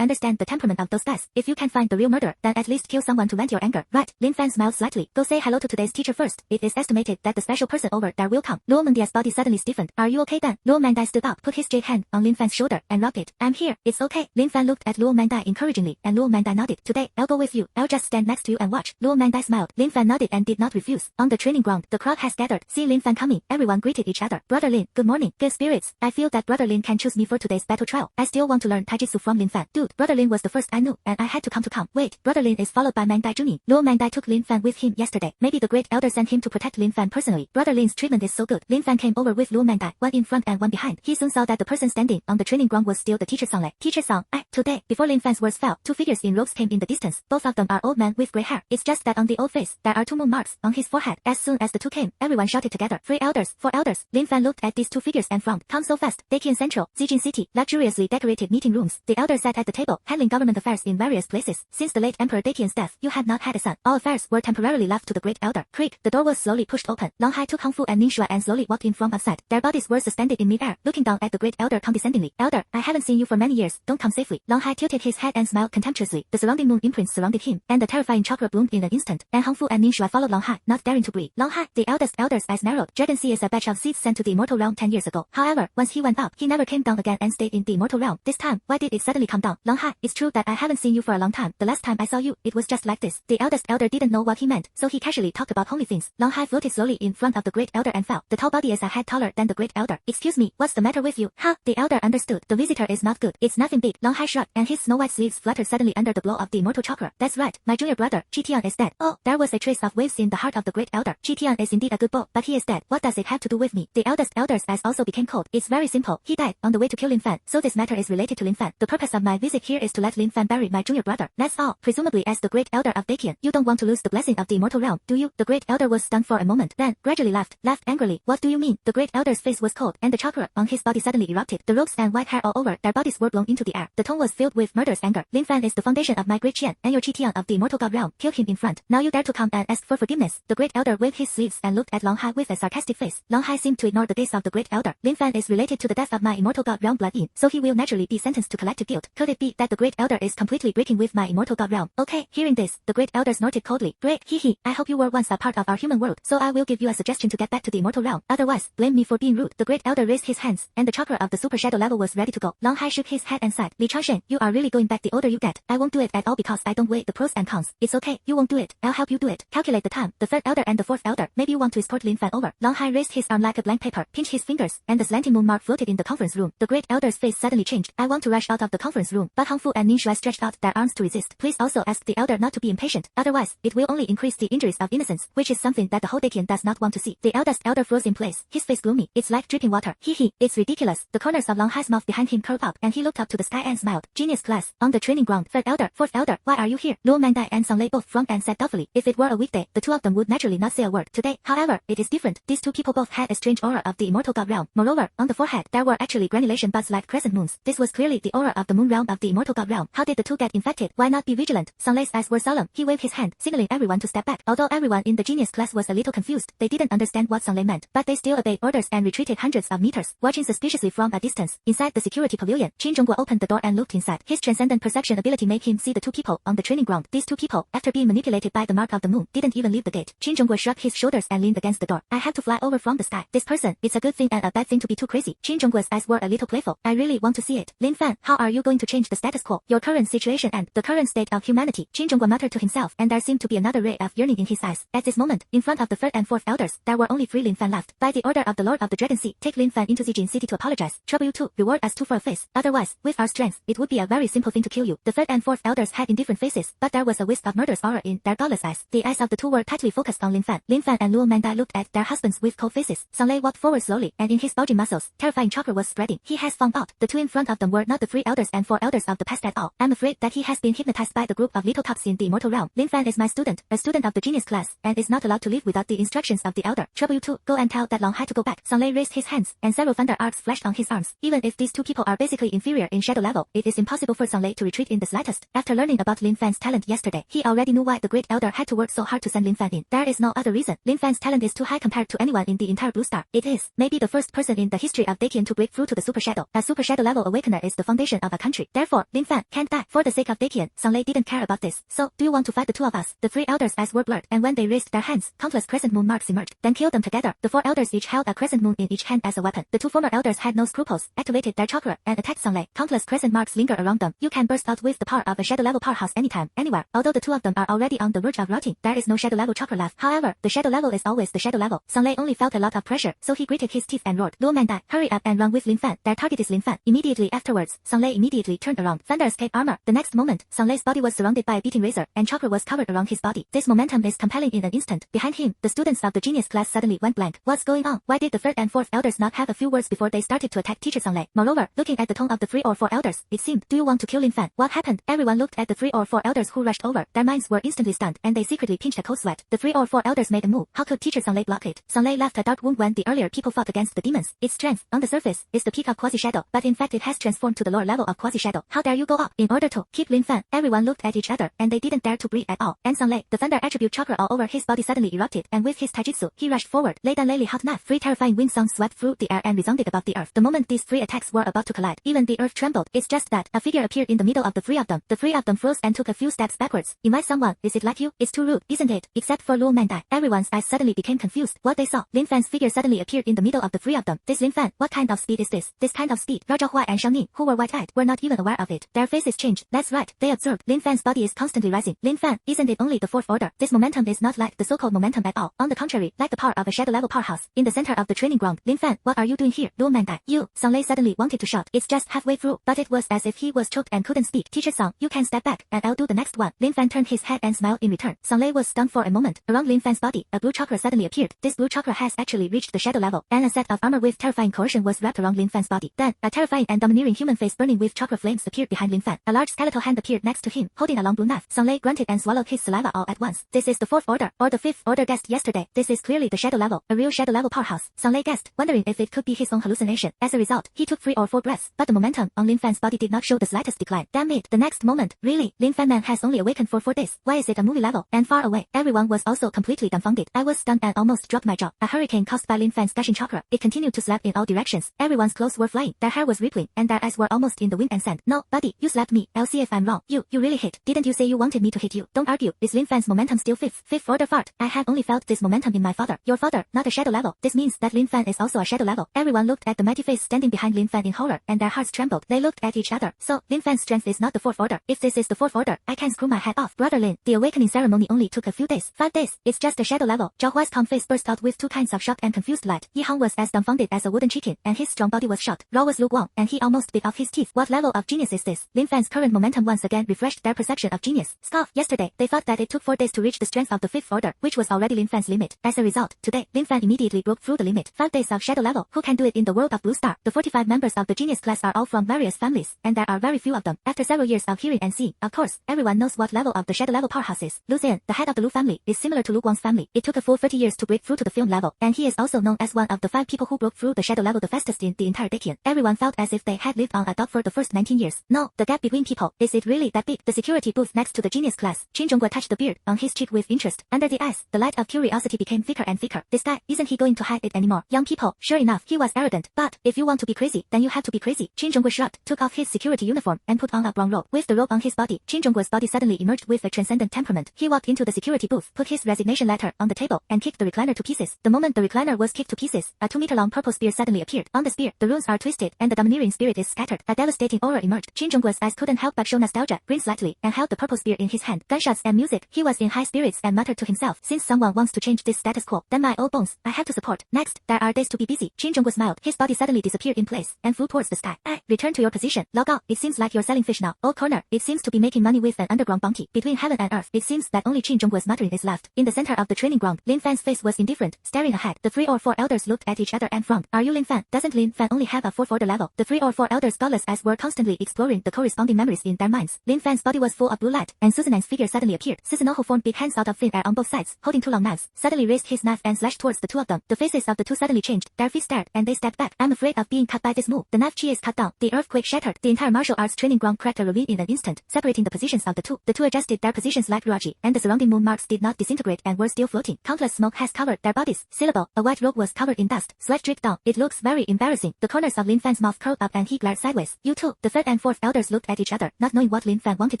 understand the temperament of those guys. If you can find the real murderer, then at least kill someone to vent your anger. Right, Lin Fan smiled slightly. Go say hello to today's teacher first. It is estimated that the special person over there will come. Luo Mangdai's body suddenly stiffened. Are you okay then? Luo Mangdai stood up, put his jade hand on Lin Fan's shoulder, and rubbed it. I'm here. It's okay. Lin Fan looked at Luo Mangdai encouragingly, and Luo Mangdai nodded. Today, I'll go with you. I'll just stand next to you and watch. Luo Mangdai smiled. Lin Fan nodded and did not refuse. On the training ground, the crowd has gathered. See Lin Fan coming. Everyone greeted each other. Brother Lin, good morning. Good spirits. I feel that Brother Lin can choose me for today's battle trial. I still want to learn taijutsu from Lin Fan. Fan. Dude, Brother Lin was the first I knew, and I had to come. Wait, Brother Lin is followed by Mangdai Juni. Luo Mangdai took Lin Fan with him yesterday. Maybe the great elder sent him to protect Lin Fan personally. Brother Lin's treatment is so good. Lin Fan came over with Luo Mangdai, one in front and one behind. He soon saw that the person standing on the training ground was still the teacher Sanglei. Teacher Sang, today, before Lin Fan's words fell, two figures in robes came in the distance. Both of them are old men with grey hair. It's just that on the old face, there are two moon marks on his forehead. As soon as the two came, everyone shouted together, 3 elders, 4 elders. Lin Fan looked at these two figures and frowned. Come so fast. Dakian Central, Zijin City, luxuriously decorated meeting rooms. The elder sat at the table, handling government affairs in various places. Since the late Emperor Dakian's death, you had not had a son. All affairs were temporarily left to the great elder. Creak, the door was slowly pushed open. Long Hai took Hong Fu and Ning Shuai and slowly walked in from outside. Their bodies were suspended in midair, looking down at the great elder condescendingly. Elder, I haven't seen you for many years. Don't come safely. Long Hai tilted his head and smiled contemptuously. The surrounding moon imprints surrounded him, and the terrifying chakra bloomed in an instant. And Hong Fu and Ning Shuai followed Long Hai, not daring to breathe. Long Hai, the eldest elder's eyes narrowed. Dragon Sea is a batch of seeds sent to the Immortal Realm 10 years ago. However, once he went up, he never came down again and stayed in the Immortal Realm. This time, why did it suddenly come down? Long Hai, it's true that I haven't seen you for a long time. The last time I saw you, it was just like this. The eldest elder didn't know what he meant, so he casually talked about homely things. Long Hai floated slowly in front of the great elder and fell. The tall body is a head taller than the great elder. Excuse me, what's the matter with you? Huh? The elder understood. The visitor is not good. It's nothing big. Long Hai shrugged, and his snow white sleeves fluttered suddenly under the blow of the immortal chakra. That's right. My junior brother, Chitian, is dead. Oh, there was a trace of waves in the heart of the great elder. Chitian is indeed a good boy, but he is dead. What does it have to do with me? The eldest elder's eyes also became cold. It's very simple. He died on the way to kill Lin Fan, so this matter is related to Lin Fan. The purpose of my visit here is to let Lin Fan bury my junior brother. That's all. Presumably as the great elder of Dakian, you don't want to lose the blessing of the immortal realm, do you? The great elder was stunned for a moment, then gradually laughed angrily. What do you mean? The great elder's face was cold, and the chakra on his body suddenly erupted. The robes and white hair all over their bodies were blown into the air. The tone was filled with murderous anger. Lin Fan is the foundation of my great Qian, and your Chitian of the immortal god realm killed him in front. Now you dare to come and ask for forgiveness. The great elder waved his sleeves and looked at Long Hai with a sarcastic face. Long Hai seemed to ignore the gaze of the great elder. Lin Fan is related to the death of my immortal god realm blood in, so he will naturally be sentenced to collective guilt. Could it be that the great elder is completely breaking with my immortal god realm? Okay, hearing this, the great elder snorted coldly. Great, hee. I hope you were once a part of our human world, so I will give you a suggestion to get back to the immortal realm. Otherwise, blame me for being rude. The great elder raised his hands, and the chakra of the super shadow level was ready to go. Long Hai shook his head and sighed. Li Changshen, you are really going back the older you get. I won't do it at all because I don't weigh the pros and cons. It's okay, you won't do it. I'll help you do it. Calculate the time. The third elder and the fourth elder. Maybe you want to escort Lin Fan over. Long Hai raised his arm like a blank paper, pinched his fingers, and the slanting moon mark floated in the conference room. The great elder's face suddenly changed. I want to rush out of the conference room, but Hong Fu and Ning Shuai stretched out their arms to resist. Please also ask the elder not to be impatient. Otherwise, it will only increase the injuries of innocence, which is something that the whole Dakian does not want to see. The eldest elder froze in place, his face gloomy. It's like dripping water. Hee. It's ridiculous. The corners of Long Hai's mouth behind him curled up, and he looked up to the sky and smiled. Genius class. On the training ground. Third elder, fourth elder, why are you here? Luo Mangdai and Sanglei both frowned and said doubtfully. If it were a weekday, the two of them would naturally not say a word. Today, however, it is different. These two people both had a strange aura of the immortal god realm. Moreover, on the forehead, there were actually granulation buds like crescent moons. This was clearly the aura of the moon realm of the immortal god realm. How did the two get infected? Why not be vigilant? Sanglei's eyes were solemn. He waved his hand, signaling everyone to step back. Although everyone in the genius class was a little confused, they didn't understand what Sanglei meant, but they still obeyed orders and retreated hundreds of meters, watching suspiciously from a distance. Inside the security pavilion, Qin Zhongguo opened the door and looked inside. His transcendent perception ability made him see the two people on the training ground. These two people, after being manipulated by the mark of the moon, didn't even leave the gate. Qin Zhongguo shrugged his shoulders and leaned against the door. I have to fly over from the sky. This person, it's a good thing and a bad thing to be too crazy. Qin Zhongguo's eyes were a little playful. I really want to see it. Lin Fan, how are you going to change the status quo? Your current situation and the current state of humanity. Qin Zhongguo muttered to himself, and there seemed to be another ray of yearning in his eyes. At this moment, in front of the third and fourth elders, there were only 3 Lin Fan left. By the order of the Lord of the Dragon Sea, take Lin Fan into Zijin City to apologize. Trouble you too, reward us too for a face. Otherwise, with our strength, it would be a very simple thing to kill you. The third and fourth elders had indifferent faces, but there was a wisp of murderous aura in their godless eyes. The eyes of the two were tightly focused on Lin Fan. Lin Fan and Luo Mangdai looked at their husbands with cold faces. Sanglei walked forward slowly, and in his bulging muscles, terrifying chakra was spreading. He has found out. The two in front of them were not the 3 elders and 4 elders of the past at all. I'm afraid that he has been hypnotized by the group of little tops in the immortal realm. Lin Fan is my student, a student of the genius class, and is not allowed to leave without the instructions of the elder. Trouble you too, go and tell that Long Hai to go back. Sanglei raised his hands, and several thunder arcs flashed on his arms. Even if these two people are basically inferior in shadow level, it is impossible for Sanglei to retreat in the slightest. After learning about Lin Fan's talent yesterday, he already knew why the great elder had to work so hard to send Lin Fan in. There is no other reason. Lin Fan's talent is too high compared to anyone in the entire Blue Star. It is maybe the first person in the history of Dakian to break through to the super shadow. A super shadow level awakener is the foundation of a country. Therefore, Lin Fan can't die. For the sake of Dakian, Sanglei didn't care about this. So, do you want to fight the two of us? The 3 elders' eyes were blurred, and when they raised their hands, countless crescent moon marks emerged. Then kill them together. The 4 elders each held a crescent moon in each hand as a weapon. The 2 former elders had no scruples, activated their chakra, and attacked Sanglei. Countless crescent marks linger around them. You can burst out with the power of a shadow level powerhouse anytime, anywhere. Although the 2 of them are already on the verge of rotting, there is no shadow level chakra left. However, the shadow level is always the shadow level. Sanglei only felt a lot of pressure, so he gritted his teeth and roared, Luo Mangdai, hurry up and run with Lin Fan. Their target is Lin Fan. Immediately afterwards, Sanglei immediately instantly turned around. Thunder escaped armor. The next moment, Sanglei's body was surrounded by a beating razor, and chakra was covered around his body. This momentum is compelling in an instant. Behind him, the students of the genius class suddenly went blank. What's going on? Why did the third and fourth elders not have a few words before they started to attack teacher Sanglei? Moreover, looking at the tone of the 3 or 4 elders, it seemed, do you want to kill Lin Fan? What happened? Everyone looked at the 3 or 4 elders who rushed over. Their minds were instantly stunned, and they secretly pinched a cold sweat. The 3 or 4 elders made a move. How could teacher Sanglei block it? Sanglei left a dark wound when the earlier people fought against the demons. Its strength, on the surface, is the peak of quasi-shadow, but in fact it has transformed to the lower level of quasi-shadow. How dare you go up? In order to keep Lin Fan, everyone looked at each other, and they didn't dare to breathe at all. And Sanglei, the thunder attribute chakra all over his body suddenly erupted, and with his taijutsu, he rushed forward, laid down Lily hot knife. 3 terrifying wind sounds swept through the air and resounded above the earth. The moment these 3 attacks were about to collide, even the earth trembled. It's just that a figure appeared in the middle of the 3 of them. The 3 of them froze and took a few steps backwards. Invite someone, is it like you? It's too rude, isn't it? Except for Mangdai. Everyone's eyes suddenly became confused. What they saw, Lin Fan's figure suddenly appeared in the middle of the 3 of them. This Lin Fan, what kind of speed is this? This kind of speed. Raja Huai and Xiangning, who were wide-eyed, were not even aware of it. Their faces changed. That's right, they observed. Lin Fan's body is constantly rising. Lin Fan, isn't it only the 4th order? This momentum is not like the so-called momentum at all. On the contrary, like the power of a shadow-level powerhouse. In the center of the training ground, Lin Fan, what are you doing here? Mangdai, you. Sanglei suddenly wanted to shout. It's just halfway through, but it was as if he was choked and couldn't speak. Teacher Sang, you can step back, and I'll do the next one. Lin Fan turned his head and smiled in return. Sanglei was stunned for a moment. Around Lin Fan's body, a blue chakra suddenly appeared. This blue chakra has actually reached the shadow level, and a set of armor with terrifying coercion was wrapped around Lin Fan's body. Then, a terrifying and domineering human face burning with chakra flames appeared behind Lin Fan. A large skeletal hand appeared next to him, holding a long blue knife. Sanglei grunted and swallowed his saliva all at once. This is the 4th order, or the 5th order guessed yesterday. This is clearly the shadow level, a real shadow level powerhouse. Sanglei guessed, wondering if it could be his own hallucination. As a result, he took 3 or 4 breaths, but the momentum on Lin Fan's body did not show the slightest decline. Damn it, the next moment, really, Lin Fan man has only awakened for 4 days. Why is it a movie level? And far away, everyone was also completely dumbfounded. I was stunned and almost dropped my jaw. A hurricane caused by Lin Fan's gushing chakra. It continued to slap in all directions. Everyone's clothes were flying, their hair was rippling, and their eyes were almost in the wind and sand. No, buddy, you slapped me. I'll see if I'm wrong. You really hit. Didn't you say you wanted me to hit you? Don't argue. Is Lin Fan's momentum still 5th order fart? I have only felt this momentum in my father. Your father, not a shadow level. This means that Lin Fan is also a shadow level. Everyone looked at the mighty face standing behind Lin Fan in horror, and their hearts trembled. They looked at each other. So, Lin Fan's strength is not the 4th order. If this is the 4th order, I can screw my head off. Brother Lin, the awakening ceremony only took a few days. 5 days. It's just a shadow level. Zhao Huai's calm face burst out with 2 kinds of shock and confused light. Yi Hang was as dumbfounded as a wooden chicken, and his strong body was shot. Raw was Lu Guang, and he almost bit off his teeth. What level of genius is this? Lin Fan's current momentum once again refreshed their perception of genius. Scoff. Yesterday, they thought that it took 4 days to reach the strength of the 5th order, which was already Lin Fan's limit. As a result, today, Lin Fan immediately broke through the limit. 5 days of shadow level. Who can do it in the world of Blue Star? The 45 members of the genius class are all from various families, and there are very few of them. After several years of hearing and seeing, of course, everyone knows what level of the shadow level powerhouse is. Lu Xian, the head of the Lu family, is similar to Lu Guang's family. It took a full 30 years to break through to the film level, and he is also known as one of the 5 people who broke through the shadow level the fastest in the entire Dakian. Everyone felt as if they had lived on a dog for the first 19 years. No, the gap between people, is it really that big? The security booth next to the genius class. Qin Zhongguo touched the beard on his cheek with interest. Under the eyes, the light of curiosity became thicker and thicker. This guy, isn't he going to hide it anymore? Young people, sure enough, he was arrogant. But, if you want to be crazy, then you have to be crazy. Qin Zhongguo shrugged, took off his security uniform, and put on a brown robe. With the robe on his body, Qin Zhongguo's body suddenly emerged with a transcendent temperament. He walked into the security booth, put his resignation letter on the table, and kicked the recliner to pieces. The moment the recliner was kicked to pieces, a 2-meter-long purple spear suddenly appeared. On the spear, the runes are twisted, and the domineering spirit is scattered. A devastating aura emerged. Qin Zhongguo's eyes couldn't help but show nostalgia, grinned slightly, and held the purple spear in his hand. Gunshots and music. He was in high spirits and muttered to himself, since someone wants to change this status quo, then my old bones, I have to support. Next, there are days to be busy. Qin Zhongguo smiled. His body suddenly disappeared in place, and flew towards the sky. Return to your position. Log out. It seems like you're selling fish now. Old corner. It seems to be making money with an underground bounty. Between heaven and earth, it seems that only Qin Zhongguo's muttering is left. In the center of the training ground, Lin Fan's face was indifferent, staring ahead. The 3 or 4 elders looked at each other and frowned. Are you Lin Fan? Doesn't Lin Fan only have a 4th order level? The 3 or 4 elders' godless eyes were constantly exploring the corresponding memories in their minds. Lin Fan's body was full of blue light, and Susanan's figure suddenly appeared. Susanoo, who formed big hands out of thin air on both sides, holding 2 long knives, suddenly raised his knife and slashed towards the 2 of them. The faces of the 2 suddenly changed. Their feet stared, and they stepped back. I'm afraid of being cut by this move. The knife chi is cut down. The earthquake shattered. The entire martial arts training ground cracked a ravine in an instant, separating the positions of the 2. The 2 adjusted their positions like Ruaji, and the surrounding moon marks did not disintegrate and were still floating. Countless smoke has covered their bodies. Syllable. A white robe was covered in dust. Sweat dripped down. It looks very embarrassing. The corners of Lin Fan's mouth curled up and he glared sideways. You too. The 3rd and 4th elders looked at each other, not knowing what Lin Fan wanted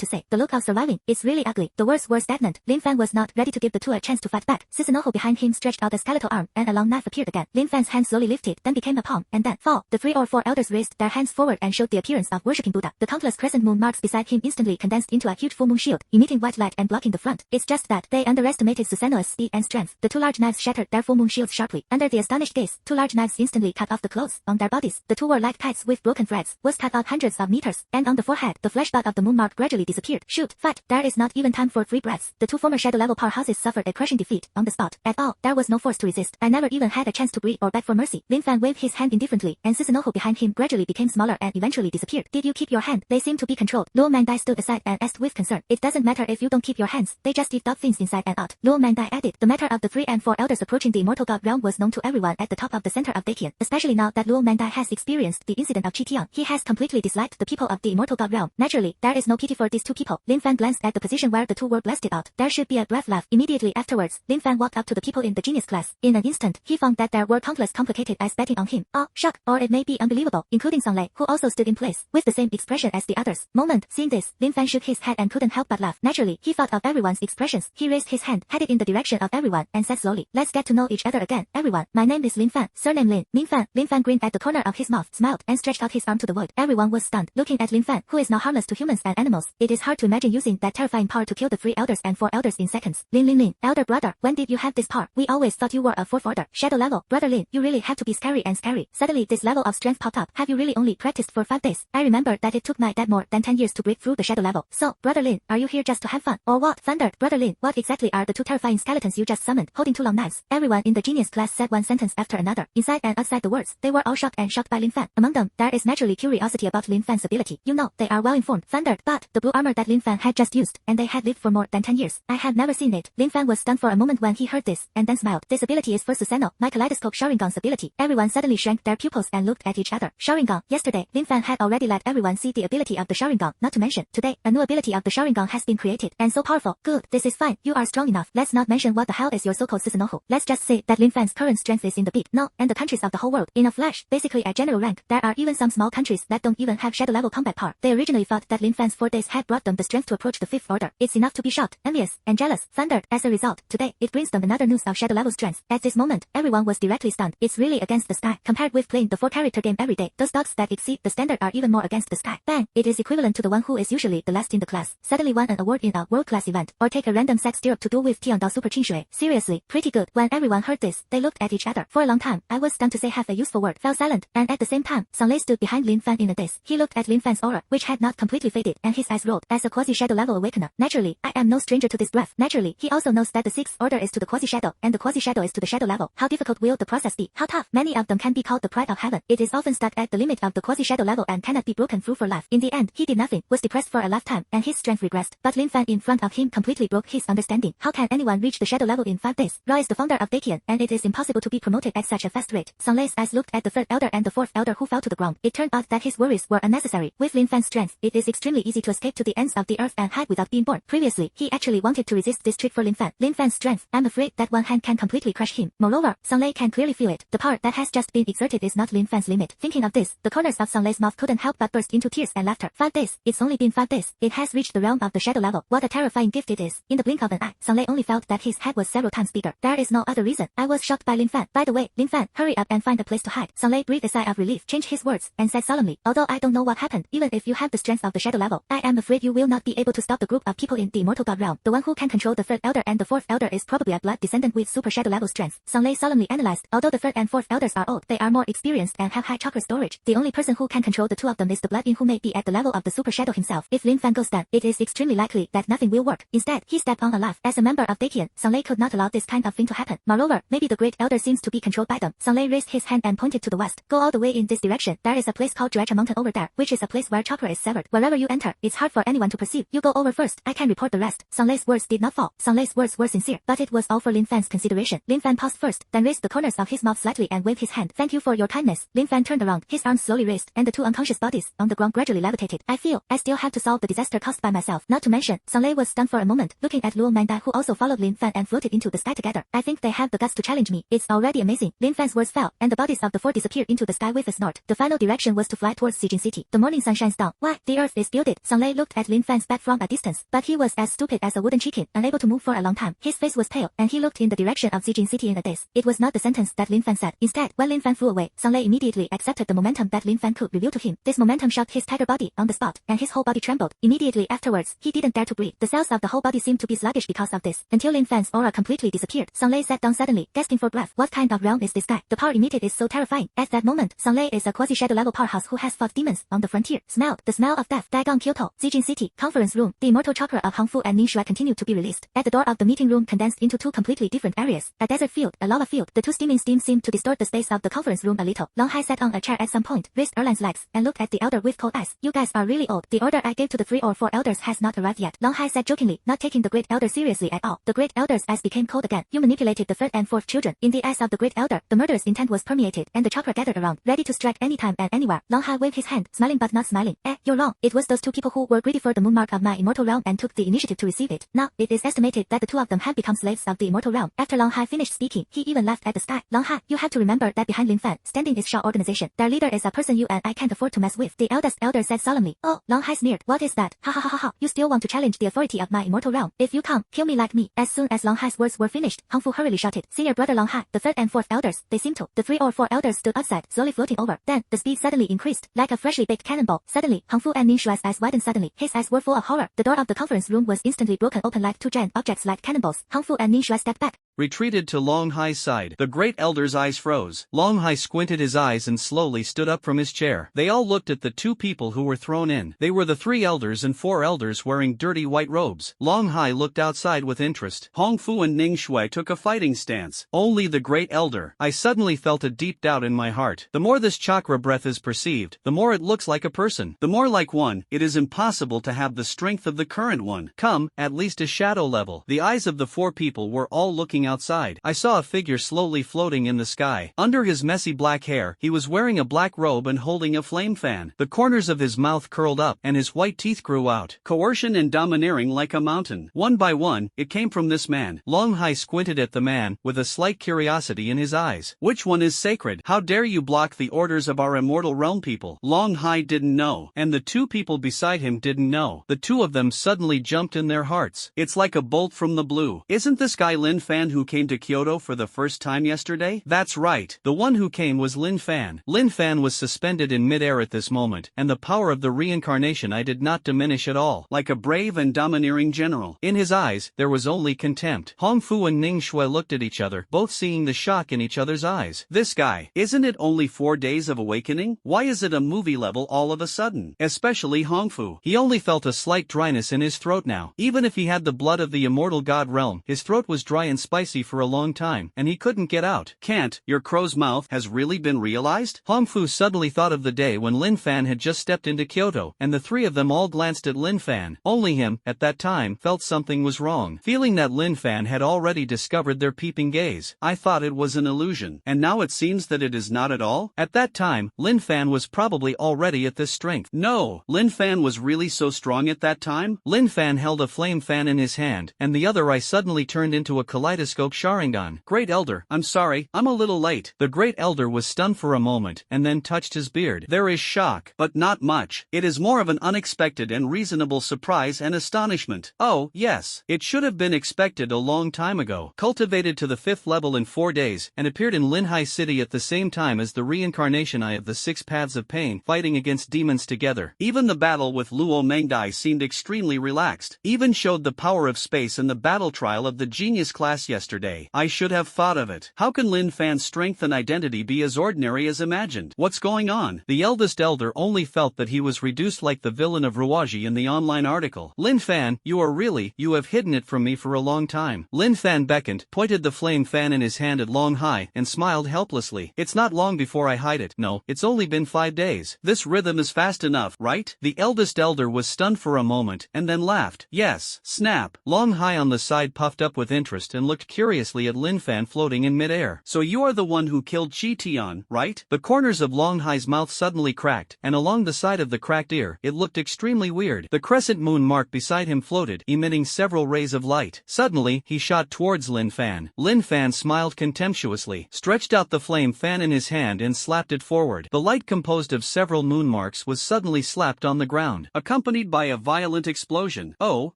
to say. The look of surviving. It's really ugly. The words were stagnant. Lin Fan was not ready to give the 2 a chance to fight back. Susanoo behind him stretched out a skeletal arm, and a long knife appeared again. Lin Fan's hand slowly lifted, then became a palm, and then fall. The 3 or 4 elders raised their hands forward and showed the appearance of worshipping Buddha. The countless crescent moon marks beside him instantly condensed into a huge full moon shield, emitting white light and blocking the front. It's just that they underestimated Susanoo's speed and strength. The 2 large knives shattered their full moon shields sharply. Under the astonished gaze, 2 large knives instantly cut off the clothes on their bodies. The 2 were like kites with broken threads. Was cut out hundreds of of meters, and on the forehead, the flesh spot of the moon mark gradually disappeared. Shoot, fight, there is not even time for 3 breaths. The 2 former shadow level powerhouses suffered a crushing defeat on the spot. At all, there was no force to resist. I never even had a chance to breathe or beg for mercy. Lin Fan waved his hand indifferently, and Susanoo behind him gradually became smaller and eventually disappeared. Did you keep your hand? They seem to be controlled. Luo Mangdai stood aside and asked with concern. It doesn't matter if you don't keep your hands, they just eat dog things inside and out. Luo Mangdai added. The matter of the 3 and 4 elders approaching the Immortal Realm was known to everyone at the top of the center of Dakian, especially now that Luo Mangdai has experienced the incident of Chitian. He has completely disliked the people of the Immortal Realm. Naturally, there is no pity for these 2 people. Lin Fan glanced at the position where the 2 were blasted out. There should be a breath left. Immediately afterwards, Lin Fan walked up to the people in the genius class. In an instant, he found that there were countless complicated eyes betting on him. Oh, shock, or it may be unbelievable, including Song Lei, who also stood in place, with the same expression as the others. Seeing this, Lin Fan shook his head and couldn't help but laugh. Naturally, he thought of everyone's expressions. He raised his hand, headed in the direction of everyone, and said slowly, let's get to know each other again. Everyone, my name is Lin Fan, surname Lin. Lin Fan. Lin Fan grinned at the corner of his mouth, smiled, and stretched out his arm to the void. Everyone was stunned, looking at Lin Fan, who is now harmless to humans and animals. It is hard to imagine using that terrifying power to kill the 3 elders and 4 elders in seconds. Lin, elder brother, when did you have this power? We always thought you were a 4th order, shadow level. Brother Lin, you really have to be scary and scary. Suddenly this level of strength popped up. Have you really only practiced for 5 days? I remember that it took my dad more than 10 years to break through the shadow level. So, Brother Lin, are you here just to have fun? Or what? Thundered. Brother Lin, what exactly are the 2 terrifying skeletons you just summoned, holding 2 long knives? Everyone in the genius class said one sentence after another. Inside and outside the words, they were all shocked by Lin Fan. Among them, there is naturally curiosity about Lin Fan's ability. You know, they are well informed. Thundered. But, the blue armor that Lin Fan had just used, and they had lived for more than 10 years. I had never seen it. Lin Fan was stunned for a moment when he heard this, and then smiled. This ability is for Susanoo, my kaleidoscope Sharingan's ability. Everyone suddenly shrank their pupils and looked at each other. Sharingan. Yesterday, Lin Fan had already let everyone see the ability of the Sharingan, not to mention, today, a new ability of the Sharingan has been created, and so powerful. Good, this is fine, you are strong enough. Let's not mention what the hell is your so-called Susanoo. Let's just say that Lin Fan's current strength is in the beat, no, and the countries of the whole world. In a flash, basically at general rank, there are even some small countries that don't even have shadow level combat power. They originally thought that Lin Fan's 4 days had brought them the strength to approach the 5th order. It's enough to be shocked, envious, and jealous. Thundered. As a result, today, it brings them another news of shadow level strength. At this moment, everyone was directly stunned. It's really against the sky. Compared with playing the 4-character game every day, those dogs that exceed the standard are even more against the sky. Bang! It is equivalent to the one who is usually the last in the class suddenly won an award in a world-class event, or take a random sex syrup to duel with Tiandao Super Qinshui. Seriously, pretty good. When everyone heard this, they looked at each other. For a long time, I was stunned to say half a useful word, fell silent, and at the same time, Song Lei stood behind Lin Fan in a daze. He looked at Lin Fan's aura, which had not completely faded, and his eyes rolled. As a quasi-shadow level awakener, naturally, I am no stranger to this breath. Naturally, he also knows that the 6th order is to the quasi-shadow, and the quasi-shadow is to the shadow level. How difficult will the process be? How tough? Many of them can be called the pride of heaven. It is often stuck at the limit of the quasi-shadow level and cannot be broken through for life. In the end, he did nothing, was depressed for a lifetime, and his strength regressed. But Lin Fan in front of him completely broke his understanding. How can anyone reach the shadow level in 5 days? Ra is the founder of Dakian, and it is impossible to be promoted at such a fast rate. Song Lei's eyes looked at the 3rd elder and the 4th elder who fell to the ground. It turned out that his worries were unnecessary. With Lin Fan's strength, it is extremely easy to escape to the ends of the earth and hide without being born. Previously, he actually wanted to resist this trick for Lin Fan. Lin Fan's strength, I'm afraid that one hand can completely crush him. Moreover, Song Lei can clearly feel it. The power that has just been exerted is not Lin Fan's limit. Thinking of this, the corners of Song Lei's mouth couldn't help but burst into tears and laughter. 5 days. It's only been 5 days. It has reached the realm of the shadow level. What a terrifying gift it is. In the blink of an eye, Song Lei only felt that his head was several times bigger. There is no other reason. I was shocked by Lin Fan. By the way, Lin Fan, hurry up and find a place to hide. Song Lei breathed a sigh of relief, changed his words, and said solemnly, although I don't know what happened, even if you have the strength of the shadow level, I am afraid you will not be able to stop the group of people in the Immortal Realm. The one who can control the 3rd elder and the 4th elder is probably a blood descendant with super shadow level strength. Song Lei solemnly analyzed, although the 3rd and 4th elders are old, they are more experienced and have high chakra storage. The only person who can control the 2 of them is the blood in who may be at the level of the super shadow himself. If Lin Fan goes down, it is extremely likely that nothing will work. Instead, he stepped on a laugh. As a member of Dakian, Song Lei could not allow this kind of thing to happen. Moreover, maybe the great elder seems to be controlled by them. Song Lei raised his hand and pointed to the west. Go all the way in this direction. There is a place called Juecha Mountain over there, which is a place where chakra is severed. Wherever you enter, it's hard for anyone to perceive. You go over first. I can report the rest. Song Lei's words did not fall. Song Lei's words were sincere, but it was all for Lin Fan's consideration. Lin Fan paused first, then raised the corners of his mouth slightly and waved his hand. Thank you for your kindness. Lin Fan turned around. His arms slowly raised, and the 2 unconscious bodies on the ground gradually levitated. I feel I still have to solve the disaster caused by myself. Not to mention, Song Lei was stunned for a moment, looking at Luo Mangdai who also followed Lin Fan and floated into the sky together. I think they have the guts to challenge me. It's already amazing. Lin Fan's words fell, and the bodies of the 4 disappeared into the sky with a snort. The final direction was to fly towards Shingjan City. The morning sun shines down. Why, the earth is builded. Song Lei looked at Lin Fan's back from a distance, but he was as stupid as a wooden chicken, unable to move for a long time. His face was pale, and he looked in the direction of Shingjan City in a daze. It was not the sentence that Lin Fan said. Instead, when Lin Fan flew away, Song Lei immediately accepted the momentum that Lin Fan could reveal to him. This momentum shocked his tiger body on the spot, and his whole body trembled. Immediately afterwards, he didn't dare to breathe. The cells of the whole body seemed to be sluggish because of this, until Lin Fan's aura completely disappeared. Song Lei sat down suddenly, gasping for breath. What kind of realm is this guy? The power emitted is so terrifying. At that moment, Song Lei is a quasi-shadow level powerhouse who has fought demons on on the frontier, smelled the smell of death. Dagon Kyoto, Zijin City, conference room. The immortal chakra of Hongfu and Ningxue continued to be released. At the door of the meeting room condensed into two completely different areas. A desert field, a lava field. The two steaming steam seemed to distort the space of the conference room a little. Long Hai sat on a chair at some point, raised Erlan's legs, and looked at the elder with cold eyes. You guys are really old. The order I gave to the 3 or 4 elders has not arrived yet. Long Hai said jokingly, not taking the great elder seriously at all. The great elder's eyes became cold again. You manipulated the 3rd and 4th children. In the eyes of the great elder, the murderous intent was permeated, and the chakra gathered around, ready to strike anytime and anywhere. Long Hai waved his hand, smiling but not smiling. You're wrong. It was those 2 people who were greedy for the moon mark of my immortal realm and took the initiative to receive it. Now, it is estimated that the 2 of them have become slaves of the immortal realm. After Long Hai finished speaking, he even laughed at the sky. Long Hai, you have to remember that behind Lin Fan, standing is Shaw organization. Their leader is a person you and I can't afford to mess with. The eldest elder said solemnly. Oh, Long Hai sneered. What is that? Ha ha ha ha ha. You still want to challenge the authority of my immortal realm? If you come, kill me like me. As soon as Long Hai's words were finished, Hongfu hurriedly shouted, Senior brother Long Hai, the 3rd and 4th elders, they seem to. The 3 or 4 elders stood outside, slowly floating over. Then, the speed suddenly increased, like a freshly baked cannonball. Suddenly, Hongfu and Ningxue's eyes widened suddenly. His eyes were full of horror. The door of the conference room was instantly broken open like 2 giant objects like cannonballs. Hongfu and Ningxue stepped back, retreated to Long Hai's side. The great elder's eyes froze. Long Hai squinted his eyes and slowly stood up from his chair. They all looked at the 2 people who were thrown in. They were the 3 elders and 4 elders wearing dirty white robes. Long Hai looked outside with interest. Hongfu and Ningxue took a fighting stance. Only the great elder. I suddenly felt a deep doubt in my heart. The more this chakra breath is perceived, the more it looks like a person. The more like one, it is impossible to have the strength of the current one. Come, at least a shadow level. The eyes of the 4 people were all looking outside. I saw a figure slowly floating in the sky. Under his messy black hair, he was wearing a black robe and holding a flame fan. The corners of his mouth curled up, and his white teeth grew out. Coercion and domineering like a mountain. One by one, it came from this man. Long Hai squinted at the man, with a slight curiosity in his eyes. Which one is sacred? How dare you block the orders of our immortal realm people? Long Hai didn't know, and the 2 people beside him didn't know. The 2 of them suddenly jumped in their hearts. It's like a bolt from the blue. Isn't this guy Lin Fan who came to Kyoto for the first time yesterday? That's right. The one who came was Lin Fan. Lin Fan was suspended in midair at this moment, and the power of the reincarnation I did not diminish at all. Like a brave and domineering general. In his eyes, there was only contempt. Hongfu and Ningxue looked at each other, both seeing the shock in each other's eyes. This guy, isn't it only 4 days of awakening? Why is it a movie level all of a sudden? Especially Hongfu. He only felt a slight dryness in his throat now. Even if he had the blood of the immortal god realm, his throat was dry and spicy for a long time, and he couldn't get out. Can't, your crow's mouth has really been realized? Hongfu suddenly thought of the day when Lin Fan had just stepped into Kyoto, and the 3 of them all glanced at Lin Fan. Only him, at that time, felt something was wrong. Feeling that Lin Fan had already discovered their peeping gaze. I thought it was an illusion, and now it seems that it is not at all? At that time, Lin Fan was probably already at this strength. No, Lin Fan was really so strong at that time? Lin Fan held a flame fan in his hand, and the other eye suddenly turned into a kaleidoscope Sharingan. Great elder, I'm sorry, I'm a little late. The great elder was stunned for a moment, and then touched his beard. There is shock, but not much. It is more of an unexpected and reasonable surprise and astonishment. Oh, yes, it should have been expected a long time ago. Cultivated to the 5th level in 4 days, and appeared in Linhai City at the same time as the reincarnation eye of the 6 paths of pain, fighting against demons together. Even the battle with Luo Mangdai seemed extremely relaxed. Even showed the power of space in the battle trial of the genius class yesterday. I should have thought of it. How can Lin Fan's strength and identity be as ordinary as imagined? What's going on? The eldest elder only felt that he was reduced like the villain of Ruwaji in the online article. Lin Fan, you have hidden it from me for a long time. Lin Fan beckoned, pointed the flame fan in his hand at Long Hai, and smiled helplessly. It's not long before I hide it. No, it's only been 5 days. This rhythm is fast enough, right? The eldest elder was stunned for a moment, and then laughed. Yes, snap. Long Hai on the side puffed up with interest and looked curiously at Lin Fan floating in midair. So you are the one who killed Chi Tian, right? The corners of Long Hai's mouth suddenly cracked, and along the side of the cracked ear, it looked extremely weird. The crescent moon mark beside him floated, emitting several rays of light. Suddenly, he shot towards Lin Fan. Lin Fan smiled contemptuously, stretched out the flame fan in his hand and slapped it forward. The light composed of several moon marks was suddenly slapped on the ground, accompanied by a violent explosion. Oh,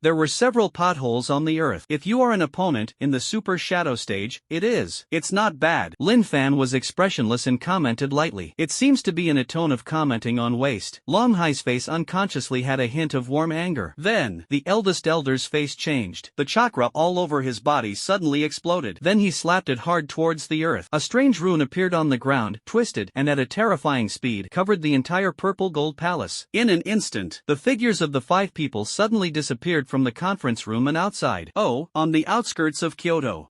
there were several potholes on the earth. If you are an opponent in the super shadow stage, it is. It's not bad. Lin Fan was expressionless and commented lightly. It seems to be in a tone of commenting on waste. Long Hai's face unconsciously had a hint of warm anger. Then, the eldest elder's face changed. The chakra all over his body suddenly exploded. Then he slapped it hard towards the earth. A strange rune appeared on the ground, twisted, and at a terrifying speed, covered the entire purple gold palace. In an instant, the figures of the 5 people suddenly disappeared from the conference room and outside. Oh, on the outskirts of Kyoto.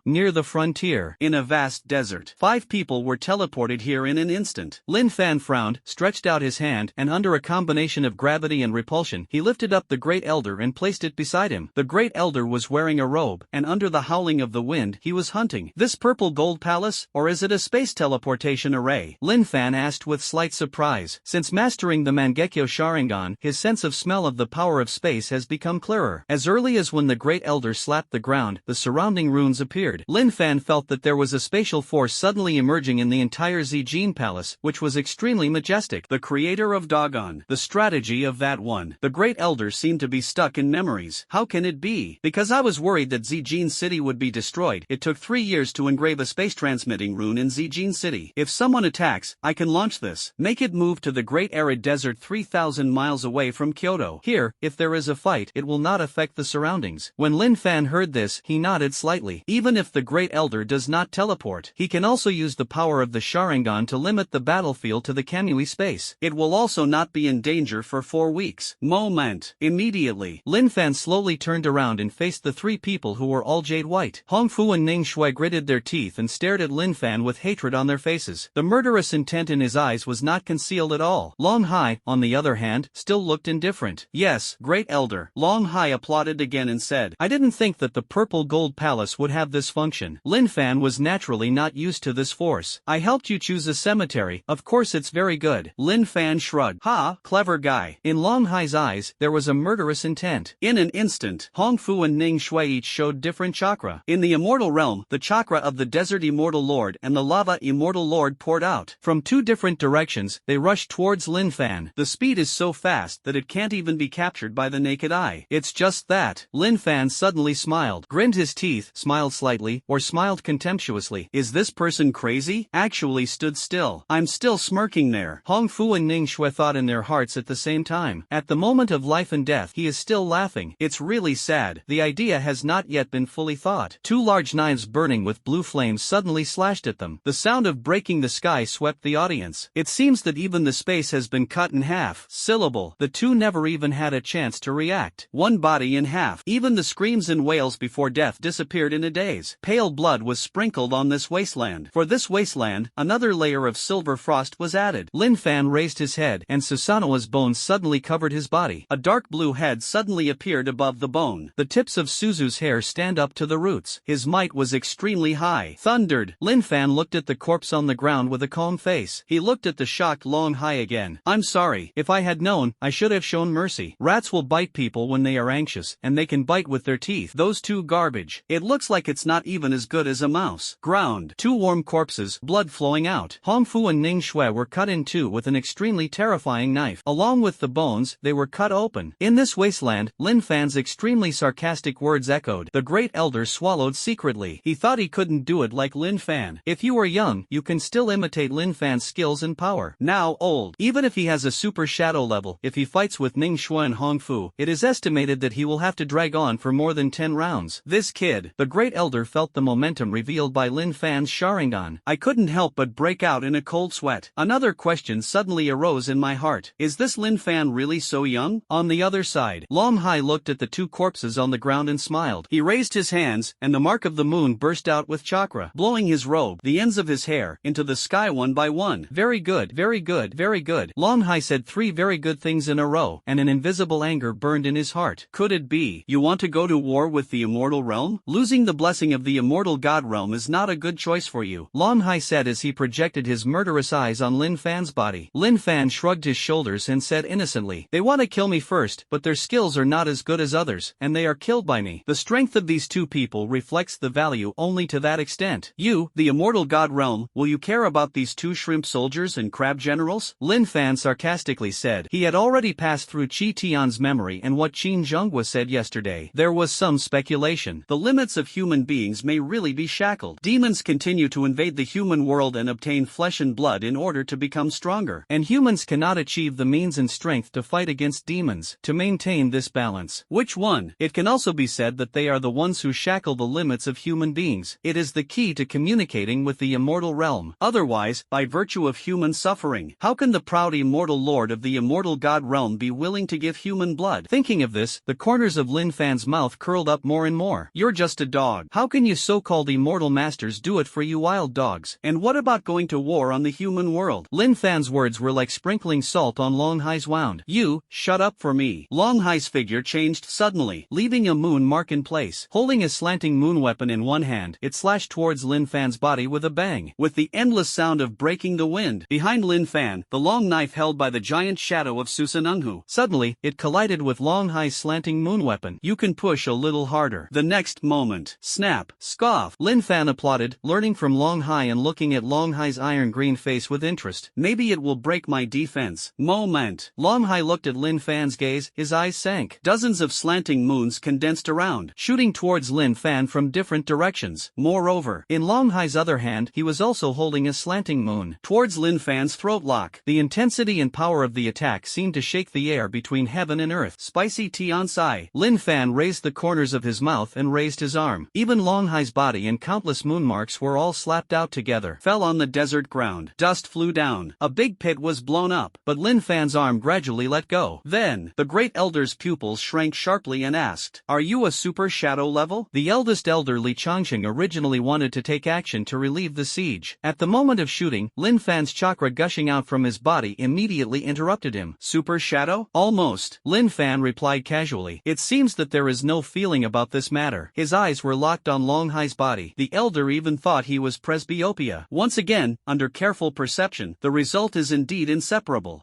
Near the frontier, in a vast desert. 5 people were teleported here in an instant. Lin Fan frowned, stretched out his hand, and under a combination of gravity and repulsion, he lifted up the Great Elder and placed it beside him. The Great Elder was wearing a robe, and under the howling of the wind, he was hunting. This purple gold palace, or is it a space teleportation array? Lin Fan asked with slight surprise. Since mastering the Mangekyo Sharingan, his sense of smell of the power of space has become clearer. As early as when the Great Elder slapped the ground, the surrounding runes appeared. Lin Fan felt that there was a spatial force suddenly emerging in the entire Zijin Palace, which was extremely majestic. The creator of Dogon. The strategy of that one. The Great Elder seemed to be stuck in memories. How can it be? Because I was worried that Zijin City would be destroyed. It took 3 years to engrave a space-transmitting rune in Zijin City. If someone attacks, I can launch this. Make it move to the Great Arid Desert 3,000 miles away from Kyoto. Here, if there is a fight, it will not affect the surroundings. When Lin Fan heard this, he nodded slightly. Even if the Great Elder does not teleport, he can also use the power of the Sharingan to limit the battlefield to the Kamui space. It will also not be in danger for 4 weeks. Moment. Immediately, Lin Fan slowly turned around and faced the 3 people who were all jade white. Hong Fu and Ning Shui gritted their teeth and stared at Lin Fan with hatred on their faces. The murderous intent in his eyes was not concealed at all. Long Hai, on the other hand, still looked indifferent. Yes, Great Elder. Long Hai applauded again and said, I didn't think that the purple gold palace would have this function. Lin Fan was naturally not used to this force. I helped you choose a cemetery, of course it's very good. Lin Fan shrugged. Ha, clever guy. In Long Hai's eyes, there was a murderous intent. In an instant, Hong Fu and Ning Shui each showed different chakra. In the Immortal Realm, the chakra of the Desert Immortal Lord and the Lava Immortal Lord poured out. From 2 different directions, they rushed towards Lin Fan. The speed is so fast that it can't even be captured by the naked eye. It's just that. Lin Fan suddenly smiled, grinned his teeth, smiled slightly, or smiled contemptuously. Is this person crazy? Actually stood still. I'm still smirking there. Hong Fu and Ning Shui thought in their hearts at the same time. At the moment of life and death, he is still laughing. It's really sad. The idea has not yet been fully thought. 2 large knives burning with blue flames suddenly slashed at them. The sound of breaking the sky swept the audience. It seems that even the space has been cut in half. Syllable. The 2 never even had a chance to react. 1 body in half. Even the screams and wails before death disappeared in a daze. Pale blood was sprinkled on this wasteland. For this wasteland, another layer of silver frost was added. Lin Fan raised his head, and Susanoo's bones suddenly covered his body. A dark blue head suddenly appeared above the bone. The tips of Suzu's hair stand up to the roots. His might was extremely high. Thundered. Lin Fan looked at the corpse on the ground with a calm face. He looked at the shocked Long Hai again. I'm sorry. If I had known, I should have shown mercy. Rats will bite people when they are anxious, and they can bite with their teeth. Those 2 garbage. It looks like it's not even as good as a mouse. Ground. 2 warm corpses, blood flowing out. Hong Fu and Ning Shui were cut in 2 with an extremely terrifying knife. Along with the bones, they were cut open. In this wasteland, Lin Fan's extremely sarcastic words echoed. The Great Elder swallowed secretly. He thought he couldn't do it like Lin Fan. If you are young, you can still imitate Lin Fan's skills and power. Now old. Even if he has a super shadow level, if he fights with Ning Shui and Hong Fu, it is estimated that he will have to drag on for more than 10 rounds. This kid. The Great Elder felt the momentum revealed by Lin Fan's Sharingan. I couldn't help but break out in a cold sweat. Another question suddenly arose in my heart. Is this Lin Fan really so young? On the other side, Long Hai looked at the 2 corpses on the ground and smiled. He raised his hands, and the mark of the moon burst out with chakra, blowing his robe, the ends of his hair, into the sky one by one. Very good, very good, very good. Long Hai said 3 very good things in a row, and an invisible anger burned in his heart. Could it be? You want to go to war with the Immortal Realm? Losing the blessing of the Immortal God Realm is not a good choice for you. Long Hai said as he projected his murderous eyes on Lin Fan's body. Lin Fan shrugged his shoulders and said innocently, they want to kill me first, but their skills are not as good as others, and they are killed by me. The strength of these 2 people reflects the value only to that extent. You, the Immortal God Realm, will you care about these 2 shrimp soldiers and crab generals? Lin Fan sarcastically said. He had already passed through Qi Tian's memory and what Qin Zhonghua said yesterday. There was some speculation. The limits limits of human beings may really be shackled. Demons continue to invade the human world and obtain flesh and blood in order to become stronger. And humans cannot achieve the means and strength to fight against demons, to maintain this balance. Which one? It can also be said that they are the ones who shackle the limits of human beings. It is the key to communicating with the immortal realm. Otherwise, by virtue of human suffering, how can the proud immortal lord of the immortal god realm be willing to give human blood? Thinking of this, the corners of Lin Fan's mouth curled up more and more. You're just a dog. How can you so-called immortal masters do it for you wild dogs? And what about going to war on the human world? Lin Fan's words were like sprinkling salt on Long Hai's wound. You, shut up for me. Long Hai's figure changed suddenly, leaving a moon mark in place. Holding a slanting moon weapon in one hand, it slashed towards Lin Fan's body with a bang. With the endless sound of breaking the wind. Behind Lin Fan, the long knife held by the giant shadow of Susanunghu. Suddenly, it collided with Long Hai's slanting moon weapon. You can push a little harder. The next moment, snap, scoff. Lin Fan applauded, learning from Long Hai and looking at Long Hai's iron-green face with interest. Maybe it will break my defense. Moment. Long Hai looked at Lin Fan's gaze, his eyes sank. Dozens of slanting moons condensed around, shooting towards Lin Fan from different directions. Moreover, in Long Hai's other hand, he was also holding a slanting moon towards Lin Fan's throat lock. The intensity and power of the attack seemed to shake the air between heaven and earth. Spicy tea on sai. Lin Fan raised the corners of his mouth and raised his arm. Even Long Hai's body and countless moon marks were all slapped out together. Fell on the desert ground. Dust flew down. A big pit was blown up. But Lin Fan's arm gradually let go. Then, the great elder's pupils shrank sharply and asked, "Are you a super shadow level?" The eldest elder Li Changxing originally wanted to take action to relieve the siege. At the moment of shooting, Lin Fan's chakra gushing out from his body immediately interrupted him. Super shadow? Almost. Lin Fan replied casually. It seems that there is no feeling about this matter. His eyes were locked on Long Hai's body. The elder even thought he was presbyopia. Once again, under careful perception, the result is indeed inseparable.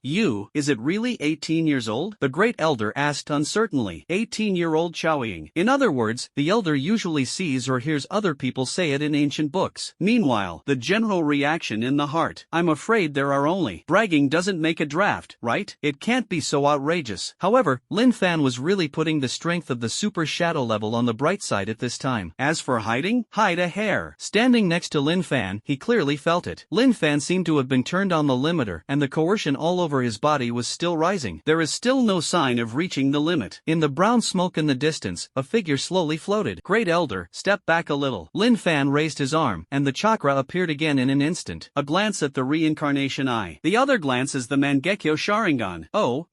Is it really 18 years old? The great elder asked uncertainly. 18-year-old Chaoying. In other words, the elder usually sees or hears other people say it in ancient books. Meanwhile, the general reaction in the heart. I'm afraid there are only. Bragging doesn't make a draft, right? It can't be so outrageous. However, Lin Fan was really putting the strength of the super shadow level on the bright side at this time. As for hiding, hide a hair. Standing next to Lin Fan, he clearly felt it. Lin Fan seemed to have been turned on the limiter, and the coercion all over his body was still rising. There is still no sign of reaching the limit. In the brown smoke in the distance, a figure slowly floated. Great elder, step back a little. Lin Fan raised his arm, and the chakra appeared again in an instant. A glance at the reincarnation eye. The other glance is the Mangekyo Sharingan. Oh.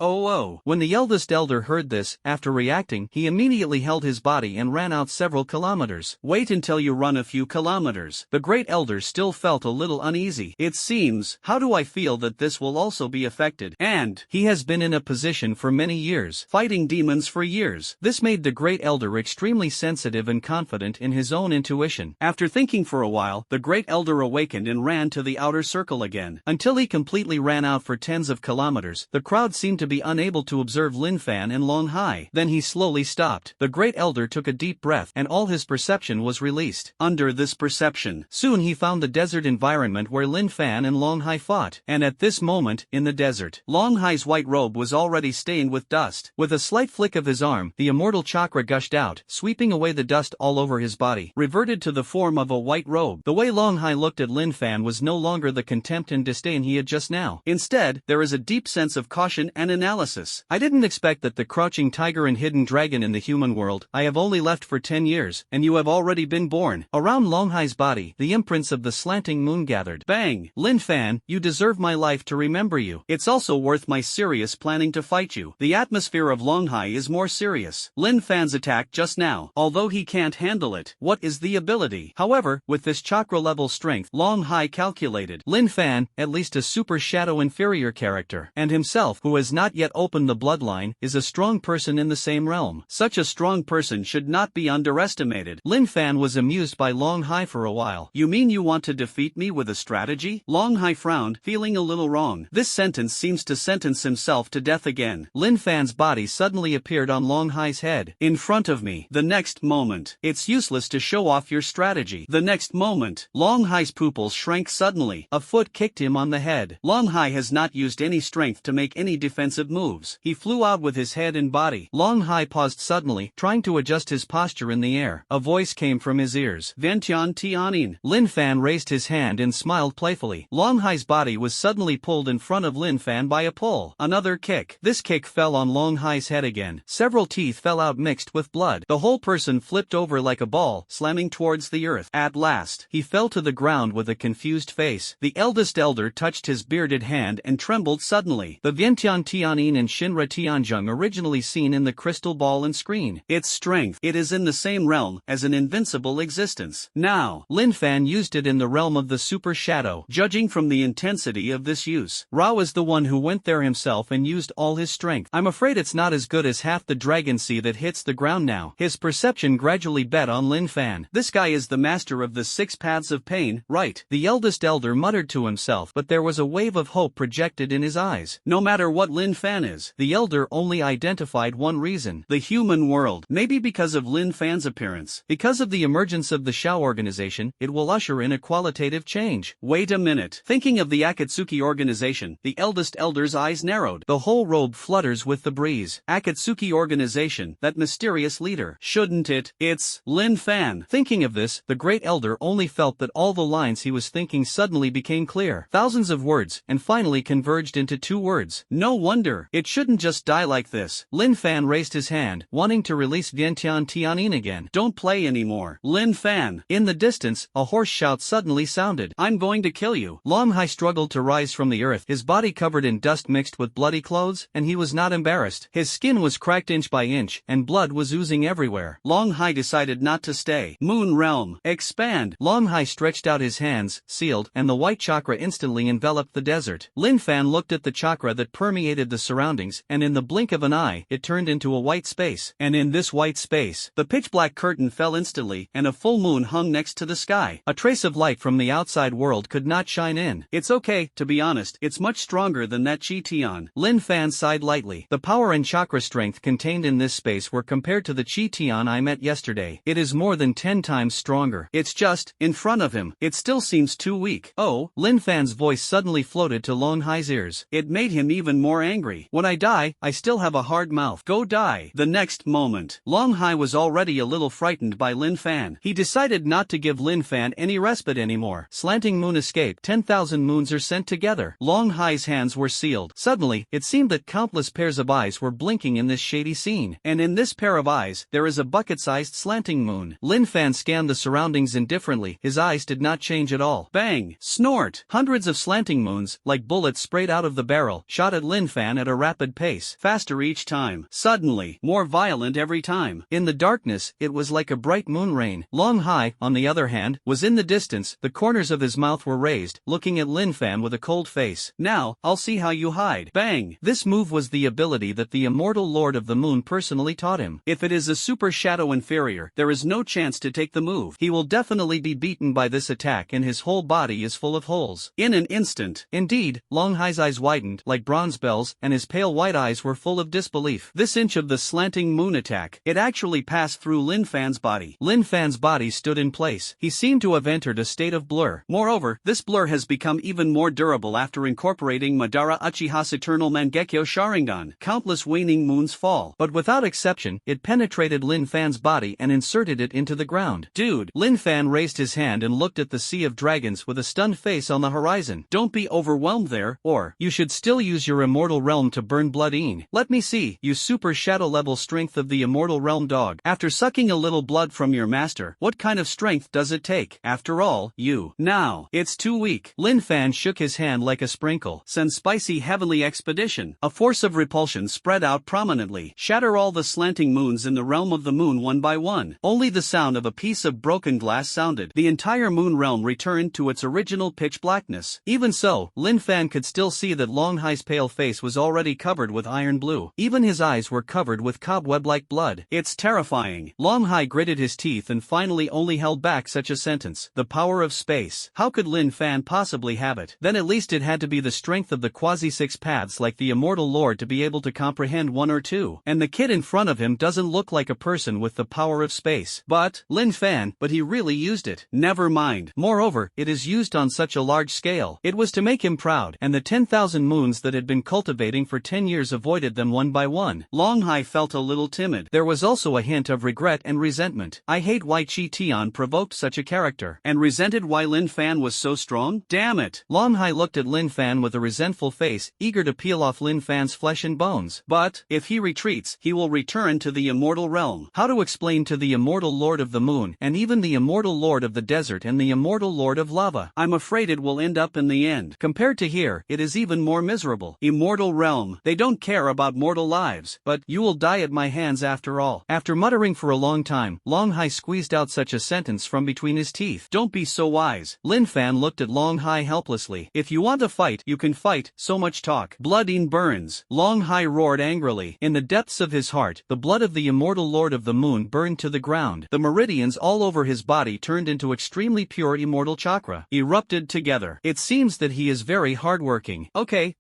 When the eldest elder heard this, after reacting, he immediately held his body and ran out several kilometers. Wait until you run a few kilometers. The great elder still felt a little uneasy. It seems, how do I feel that this will also be affected? And he has been in a position for many years, fighting demons for years. This made the great elder extremely sensitive and confident in his own intuition. After thinking for a while, the great elder awakened and ran to the outer circle again. Until he completely ran out for tens of kilometers, the crowd seemed to be unable to observe Lin Fan and Long Hai. Then he slowly stopped. The great elder took a deep breath, and all his perception was released. Under this perception, soon he found the desert environment where Lin Fan and Long Hai fought. And at this moment, in the desert, Long Hai's white robe was already stained with dust. With a slight flick of his arm, the immortal chakra gushed out, sweeping away the dust all over his body, reverted to the form of a white robe. The way Long Hai looked at Lin Fan was no longer the contempt and disdain he had just now. Instead, there is a deep sense of caution and analysis. I didn't expect that the crouching tiger and hidden dragon in the human world. I have only left for 10 years, and you have already been born. Around Long Hai's body, the imprints of the slanting moon gathered. Bang! Lin Fan, you deserve my life to remember you. It's also worth my serious planning to fight you. The atmosphere of Long Hai is more serious. Lin Fan's attack just now, although he can't handle it. What is the ability? However, with this chakra level strength, Long Hai calculated. Lin Fan, at least a super shadow inferior character, and himself, who has not yet opened the bloodline, is a strong person in the same realm. Such a strong person should not be underestimated. Lin Fan was amused by Long Hai for a while. You mean you want to defeat me with a strategy? Long Hai frowned, feeling a little wrong. This sentence seems to sentence himself to death again. Lin Fan's body suddenly appeared on Long Hai's head. In front of me. The next moment. It's useless to show off your strategy. The next moment. Long Hai's pupils shrank suddenly. A foot kicked him on the head. Long Hai has not used any strength to make any defensive moves. He flew out with his head and body. Long Hai paused suddenly, trying to adjust his posture in the air. air. A voice came from his ears. Vientian Tianin. Lin Fan raised his hand and smiled playfully. Long Hai's body was suddenly pulled in front of Lin Fan by a pull. Another kick. This kick fell on Long Hai's head again. Several teeth fell out mixed with blood. The whole person flipped over like a ball, slamming towards the earth. At last, he fell to the ground with a confused face. The eldest elder touched his bearded hand and trembled suddenly. The Vientian Tianin and Shinra Tianzheng originally seen in the crystal ball and screen. Its strength. It is in the same realm as an invincible existence. Now, Lin Fan used it in the realm of the super shadow. Judging from the intensity of this use, Rao is the one who went there himself and used all his strength. I'm afraid it's not as good as half the dragon sea that hits the ground now. His perception gradually bet on Lin Fan. This guy is the master of the 6 paths of Payne, right? The eldest elder muttered to himself, but there was a wave of hope projected in his eyes. No matter what Lin Fan is, the elder only identified one reason: the human world. Maybe because of Lin Fan's appearance. Because of the emergence of the Shao organization, it will usher in a qualitative change. Wait a minute. Thinking of the Akatsuki organization, the eldest elder's eyes narrowed. The whole robe flutters with the breeze. Akatsuki organization, that mysterious leader. Shouldn't it? It's Lin Fan. Thinking of this, the great elder only felt that all the lines he was thinking suddenly became clear. Thousands of words, and finally converged into 2 words. No wonder. It shouldn't just die like this. Lin Fan raised his hand, wanting to release Vientian Tianin again. Don't play anymore. Lin Fan. In the distance, a hoarse shout suddenly sounded. I'm going to kill you. Long Hai struggled to rise from the earth, his body covered in dust mixed with bloody clothes, and he was not embarrassed. His skin was cracked inch by inch, and blood was oozing everywhere. Long Hai decided not to stay. Moon Realm. Expand. Long Hai stretched out his hands, sealed, and the white chakra instantly enveloped the desert. Lin Fan looked at the chakra that permeated the surroundings, and in the blink of an eye, it turned into a white space. And in this white space, the pitch-black curtain fell instantly, and a full moon hung next to the sky. A trace of light from the outside world could not shine in. It's okay, to be honest, it's much stronger than that Chi Tian. Lin Fan sighed lightly. The power and chakra strength contained in this space were compared to the Chi Tian I met yesterday. It is more than 10 times stronger. It's just, in front of him, it still seems too weak. Oh, Lin Fan's voice suddenly floated to Long Hai's ears. It made him even more angry. When I die, I still have a hard mouth. Go die. The next moment, Long Hai was already a little frightened by Lin Fan. He decided not to give Lin Fan any respite anymore. Slanting moon escape. 10,000 moons are sent together. Long Hai's hands were sealed. Suddenly, it seemed that countless pairs of eyes were blinking in this shady scene. And in this pair of eyes, there is a bucket-sized slanting moon. Lin Fan scanned the surroundings indifferently. His eyes did not change at all. Bang! Snort! Hundreds of slanting moons, like bullets sprayed out of the barrel, shot at Lin Fan at a rapid pace. Faster each time. Suddenly, more violent every time. In the darkness, it was like a bright moon rain. Long Hai, on the other hand, was in the distance. The corners of his mouth were raised, looking at Lin Fan with a cold face. Now, I'll see how you hide. Bang! This move was the ability that the immortal Lord of the Moon personally taught him. If it is a super shadow inferior, there is no chance to take the move. He will definitely be beaten by this attack, and his whole body is full of holes. In an instant. Indeed, Long Hai's eyes widened, like bronze bells, and his pale white eyes were full of disbelief. This inch of the slanting moon attack, it actually passed through Lin Fan's body. Lin Fan's body stood in place. He seemed to have entered a state of blur. Moreover, this blur has become even more durable after incorporating Madara Uchiha's eternal Mangekyo Sharingan. Countless waning moons fall, but without exception, it penetrated Lin Fan's body and inserted it into the ground. Dude! Lin Fan raised his hand and looked at the sea of dragons with a stunned face on the horizon. Don't be overwhelmed there, or you should still use your Immortal Realm to burn blood in. Let me see. Use super shadow level strength of the Immortal Realm dog. After sucking a little blood from your master, what kind of strength does it take? After all, you. Now, it's too weak. Lin Fan shook his hand like a sprinkle. Send spicy heavenly expedition. A force of repulsion spread out prominently. Shatter all the slanting moons in the realm of the moon one by one. Only the sound of a piece of broken glass sounded. The entire moon realm returned to its original pitch blackness. Even so, Lin Fan could still see that Long Hai's pale face was already covered with iron blue. Even his eyes were covered with cobweb-like blood. It's terrifying. Long Hai gritted his teeth and finally only held back such a sentence. The power of space. How could Lin Fan possibly have it? Then at least it had to be the strength of the quasi-6 paths like the Immortal Lord to be able to comprehend one or two. And the kid in front of him doesn't look like a person with the power of space. But, Lin Fan, but he really used it. Never mind. Moreover, it is used on such a large scale. It was to make him proud, and the 10,000 moons that had been cultivating for 10 years avoided them one by one. Long Hai felt a little timid. There was also a hint of regret and and resentment. I hate why Chi Tian provoked such a character. And resented why Lin Fan was so strong? Damn it! Long Hai looked at Lin Fan with a resentful face, eager to peel off Lin Fan's flesh and bones. But, if he retreats, he will return to the Immortal Realm. How to explain to the Immortal Lord of the Moon, and even the Immortal Lord of the Desert and the Immortal Lord of Lava? I'm afraid it will end up in the end. Compared to here, it is even more miserable. Immortal Realm. They don't care about mortal lives. But, you will die at my hands after all. After muttering for a long time, Long Hai squeezed out such a sentence from between his teeth. Don't be so wise. Lin Fan looked at Long Hai helplessly. If you want to fight, you can fight, so much talk. Blood burns. Long Hai roared angrily. In the depths of his heart, the blood of the Immortal Lord of the Moon burned to the ground. The meridians all over his body turned into extremely pure immortal chakra, erupted together. It seems that he is very hardworking. Okay.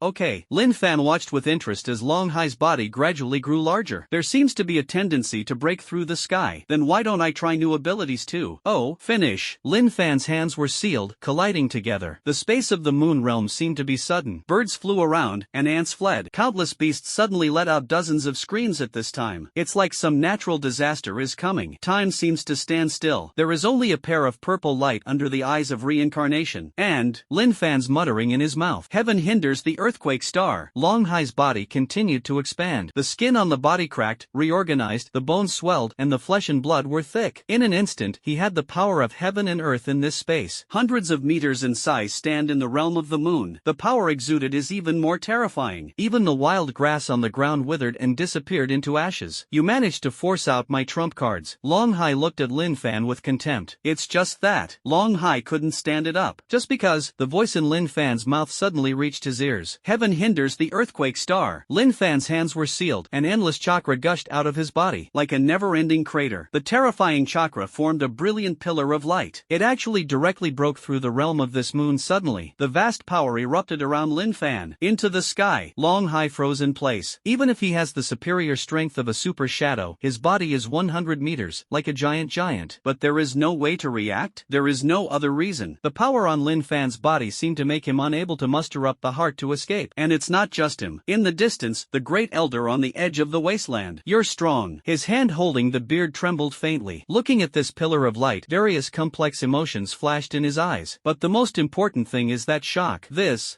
Lin Fan watched with interest as Long Hai's body gradually grew larger. There seems to be a tendency to break through the sky. Then why don't I try new abilities too? Oh, finish. Lin Fan's hands were sealed, colliding together. The space of the moon realm seemed to be sudden. Birds flew around, and ants fled. Countless beasts suddenly let out dozens of screams at this time. It's like some natural disaster is coming. Time seems to stand still. There is only a pair of purple light under the eyes of reincarnation. And, Lin Fan's muttering in his mouth. Heaven hinders the earthquake star. Long Hai's body continued to expand. The skin on the body cracked, reorganized, the bones swelled, and the flesh and blood were thick. In an instant, he had the power of heaven and earth in this space. Hundreds of meters in size stand in the realm of the moon. The power exuded is even more terrifying. Even the wild grass on the ground withered and disappeared into ashes. You managed to force out my trump cards. Long Hai looked at Lin Fan with contempt. It's just that. Long Hai couldn't stand it up. Just because, the voice in Lin Fan's mouth suddenly reached his ears. Heaven hinders the earthquake star. Lin Fan's hands were sealed, and endless chakra gushed out of his body. Like a never-ending crater, the terrifying chakra formed a brilliant pillar of light. It actually directly broke through the realm of this moon suddenly. The vast power erupted around Lin Fan. Into the sky. Long Hai froze in place. Even if he has the superior strength of a super shadow, his body is 100 meters, like a giant. But there is no way to react? There is no other reason. The power on Lin Fan's body seemed to make him unable to muster up the heart to escape. And it's not just him. In the distance, the great elder on the edge of the wasteland. You're strong. His hand holding the beard trembled faintly. Looking at this pillar of light, various complex emotions flashed in his eyes. But the most important thing is that shock.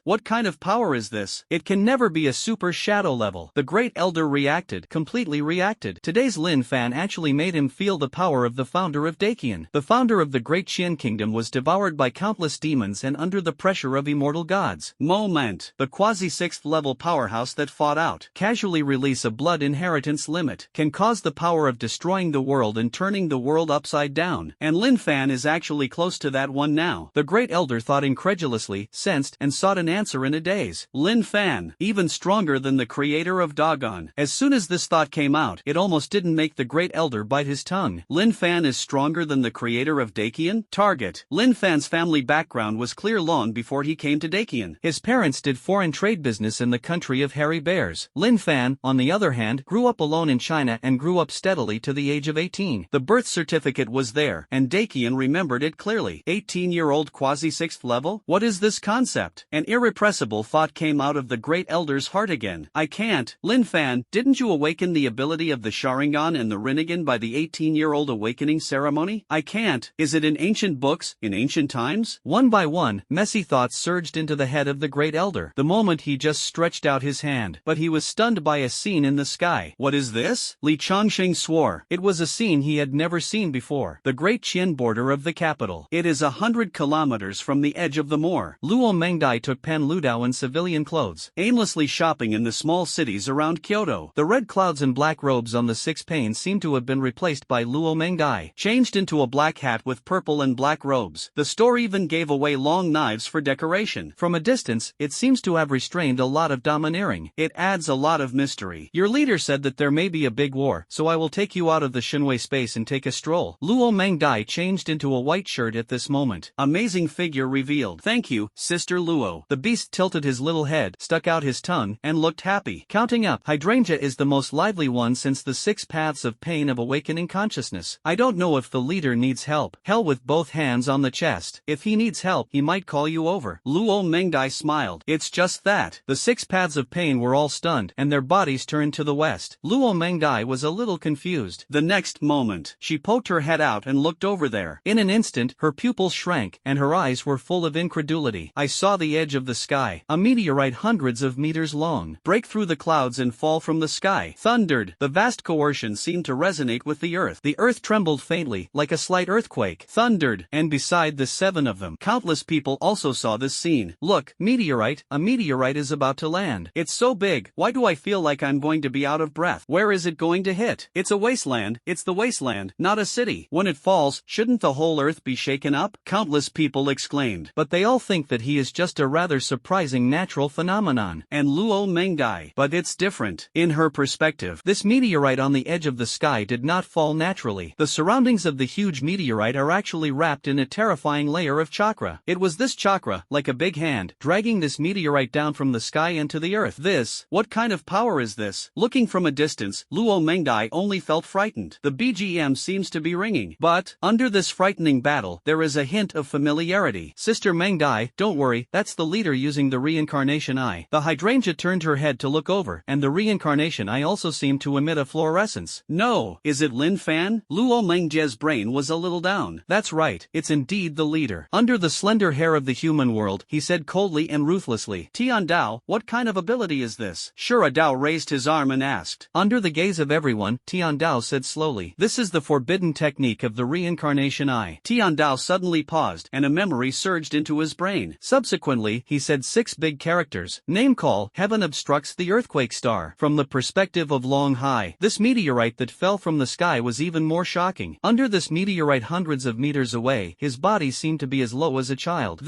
What kind of power is this? It can never be a super shadow level. The great elder reacted, completely reacted. Today's Lin Fan actually made him feel the power of the founder of Dakian. The founder of the great Qian kingdom was devoured by countless demons and under the pressure of immortal gods. Moment. The quasi-6th level powerhouse that fought out. Casually release a blood inheritance limit. Can cause the power of destroying the world and turning the world upside down. And Lin Fan is actually close to that one now. The great elder thought incredulously, sensed, and sought an answer in a daze. Lin Fan, even stronger than the creator of Dagon. As soon as this thought came out, it almost didn't make the great elder bite his tongue. Lin Fan is stronger than the creator of Dakian? Target. Lin Fan's family background was clear long before he came to Dakian. His parents did foreign trade business in the country of hairy bears. Lin Fan, on the other hand, grew up alone in China and grew up steadily to the age of 18. The birth certificate was there, and Dakian remembered it clearly. 18-year-old quasi-6th level? What is this concept? An irrepressible thought came out of the great elder's heart again. I can't. Lin Fan, didn't you awaken the ability of the Sharingan and the Rinnegan by the 18-year-old awakening ceremony? I can't. Is it in ancient books, in ancient times? One by one, messy thoughts surged into the head of the great elder. The moment he just stretched out his hand. But he was stunned by a scene in the sky. What is this? Li Changxing swore. It was a scene he had never seen before. The great Qian border of the capital. It is 100 kilometers from the edge of the moor. Luo Mangdai took Pan Ludao in civilian clothes, aimlessly shopping in the small cities around Kyoto. The red clouds and black robes on the 6 Payne seemed to have been replaced by Luo Mangdai, changed into a black hat with purple and black robes. The store even gave away long knives for decoration. From a distance, it seems to have restrained a lot of domineering. It adds a lot of mystery. Your leader said that there may be a big war, so I will take you out of the Shinwei space and take a stroll. Luo Mangdai changed into a white shirt at this moment. Amazing figure revealed. Thank you, Sister Luo. The beast tilted his little head, stuck out his tongue, and looked happy. Counting up, Hydrangea is the most lively one since the 6 paths of pain of awakening consciousness. I don't know if the leader needs help. Hell with both hands on the chest. If he needs help, he might call you over. Luo Mengdai smiled. It's just that. The 6 paths of pain were all stunned, and their bodies turned to the west. Luo Mengdai was a little confused. The next next moment, she poked her head out and looked over there. In an instant, her pupils shrank, and her eyes were full of incredulity. I saw the edge of the sky, a meteorite hundreds of meters long, break through the clouds and fall from the sky. Thundered. The vast coercion seemed to resonate with the earth. The earth trembled faintly, like a slight earthquake. Thundered. And beside the 7 of them, countless people also saw this scene. Look, meteorite, a meteorite is about to land. It's so big, why do I feel like I'm going to be out of breath? Where is it going to hit? It's a wasteland, it's the wasteland, not a city. When it falls, shouldn't the whole earth be shaken up? Countless people exclaimed. But they all think that he is just a rather surprising natural phenomenon. And Luo Mangdai. But it's different. In her perspective, this meteorite on the edge of the sky did not fall naturally. The surroundings of the huge meteorite are actually wrapped in a terrifying layer of chakra. It was this chakra, like a big hand, dragging this meteorite down from the sky into the earth. What kind of power is this? Looking from a distance, Luo Mangdai only felt frightened. The BGM seems to be ringing. But, under this frightening battle, there is a hint of familiarity. Sister Mangdai, don't worry, that's the leader using the reincarnation eye. The hydrangea turned her head to look over, and the reincarnation eye also seemed to emit a fluorescence. No, is it Lin Fan? Luo Mengje's brain was a little down. That's right, it's indeed the leader. Under the slender hair of the human world, he said coldly and ruthlessly. Tian Dao, what kind of ability is this? Shura Dao raised his arm and asked. Under the gaze of everyone, Tian Dao said slowly. This is the forbidden technique of the reincarnation eye. Tian Dao suddenly paused, and a memory surged into his brain. Subsequently, he said 6 big characters. Name call, heaven obstructs the earthquake star. From the perspective of Long Hai, this meteorite that fell from the sky was even more shocking. Under this meteorite hundreds of meters away, his body seemed to be as low as a child.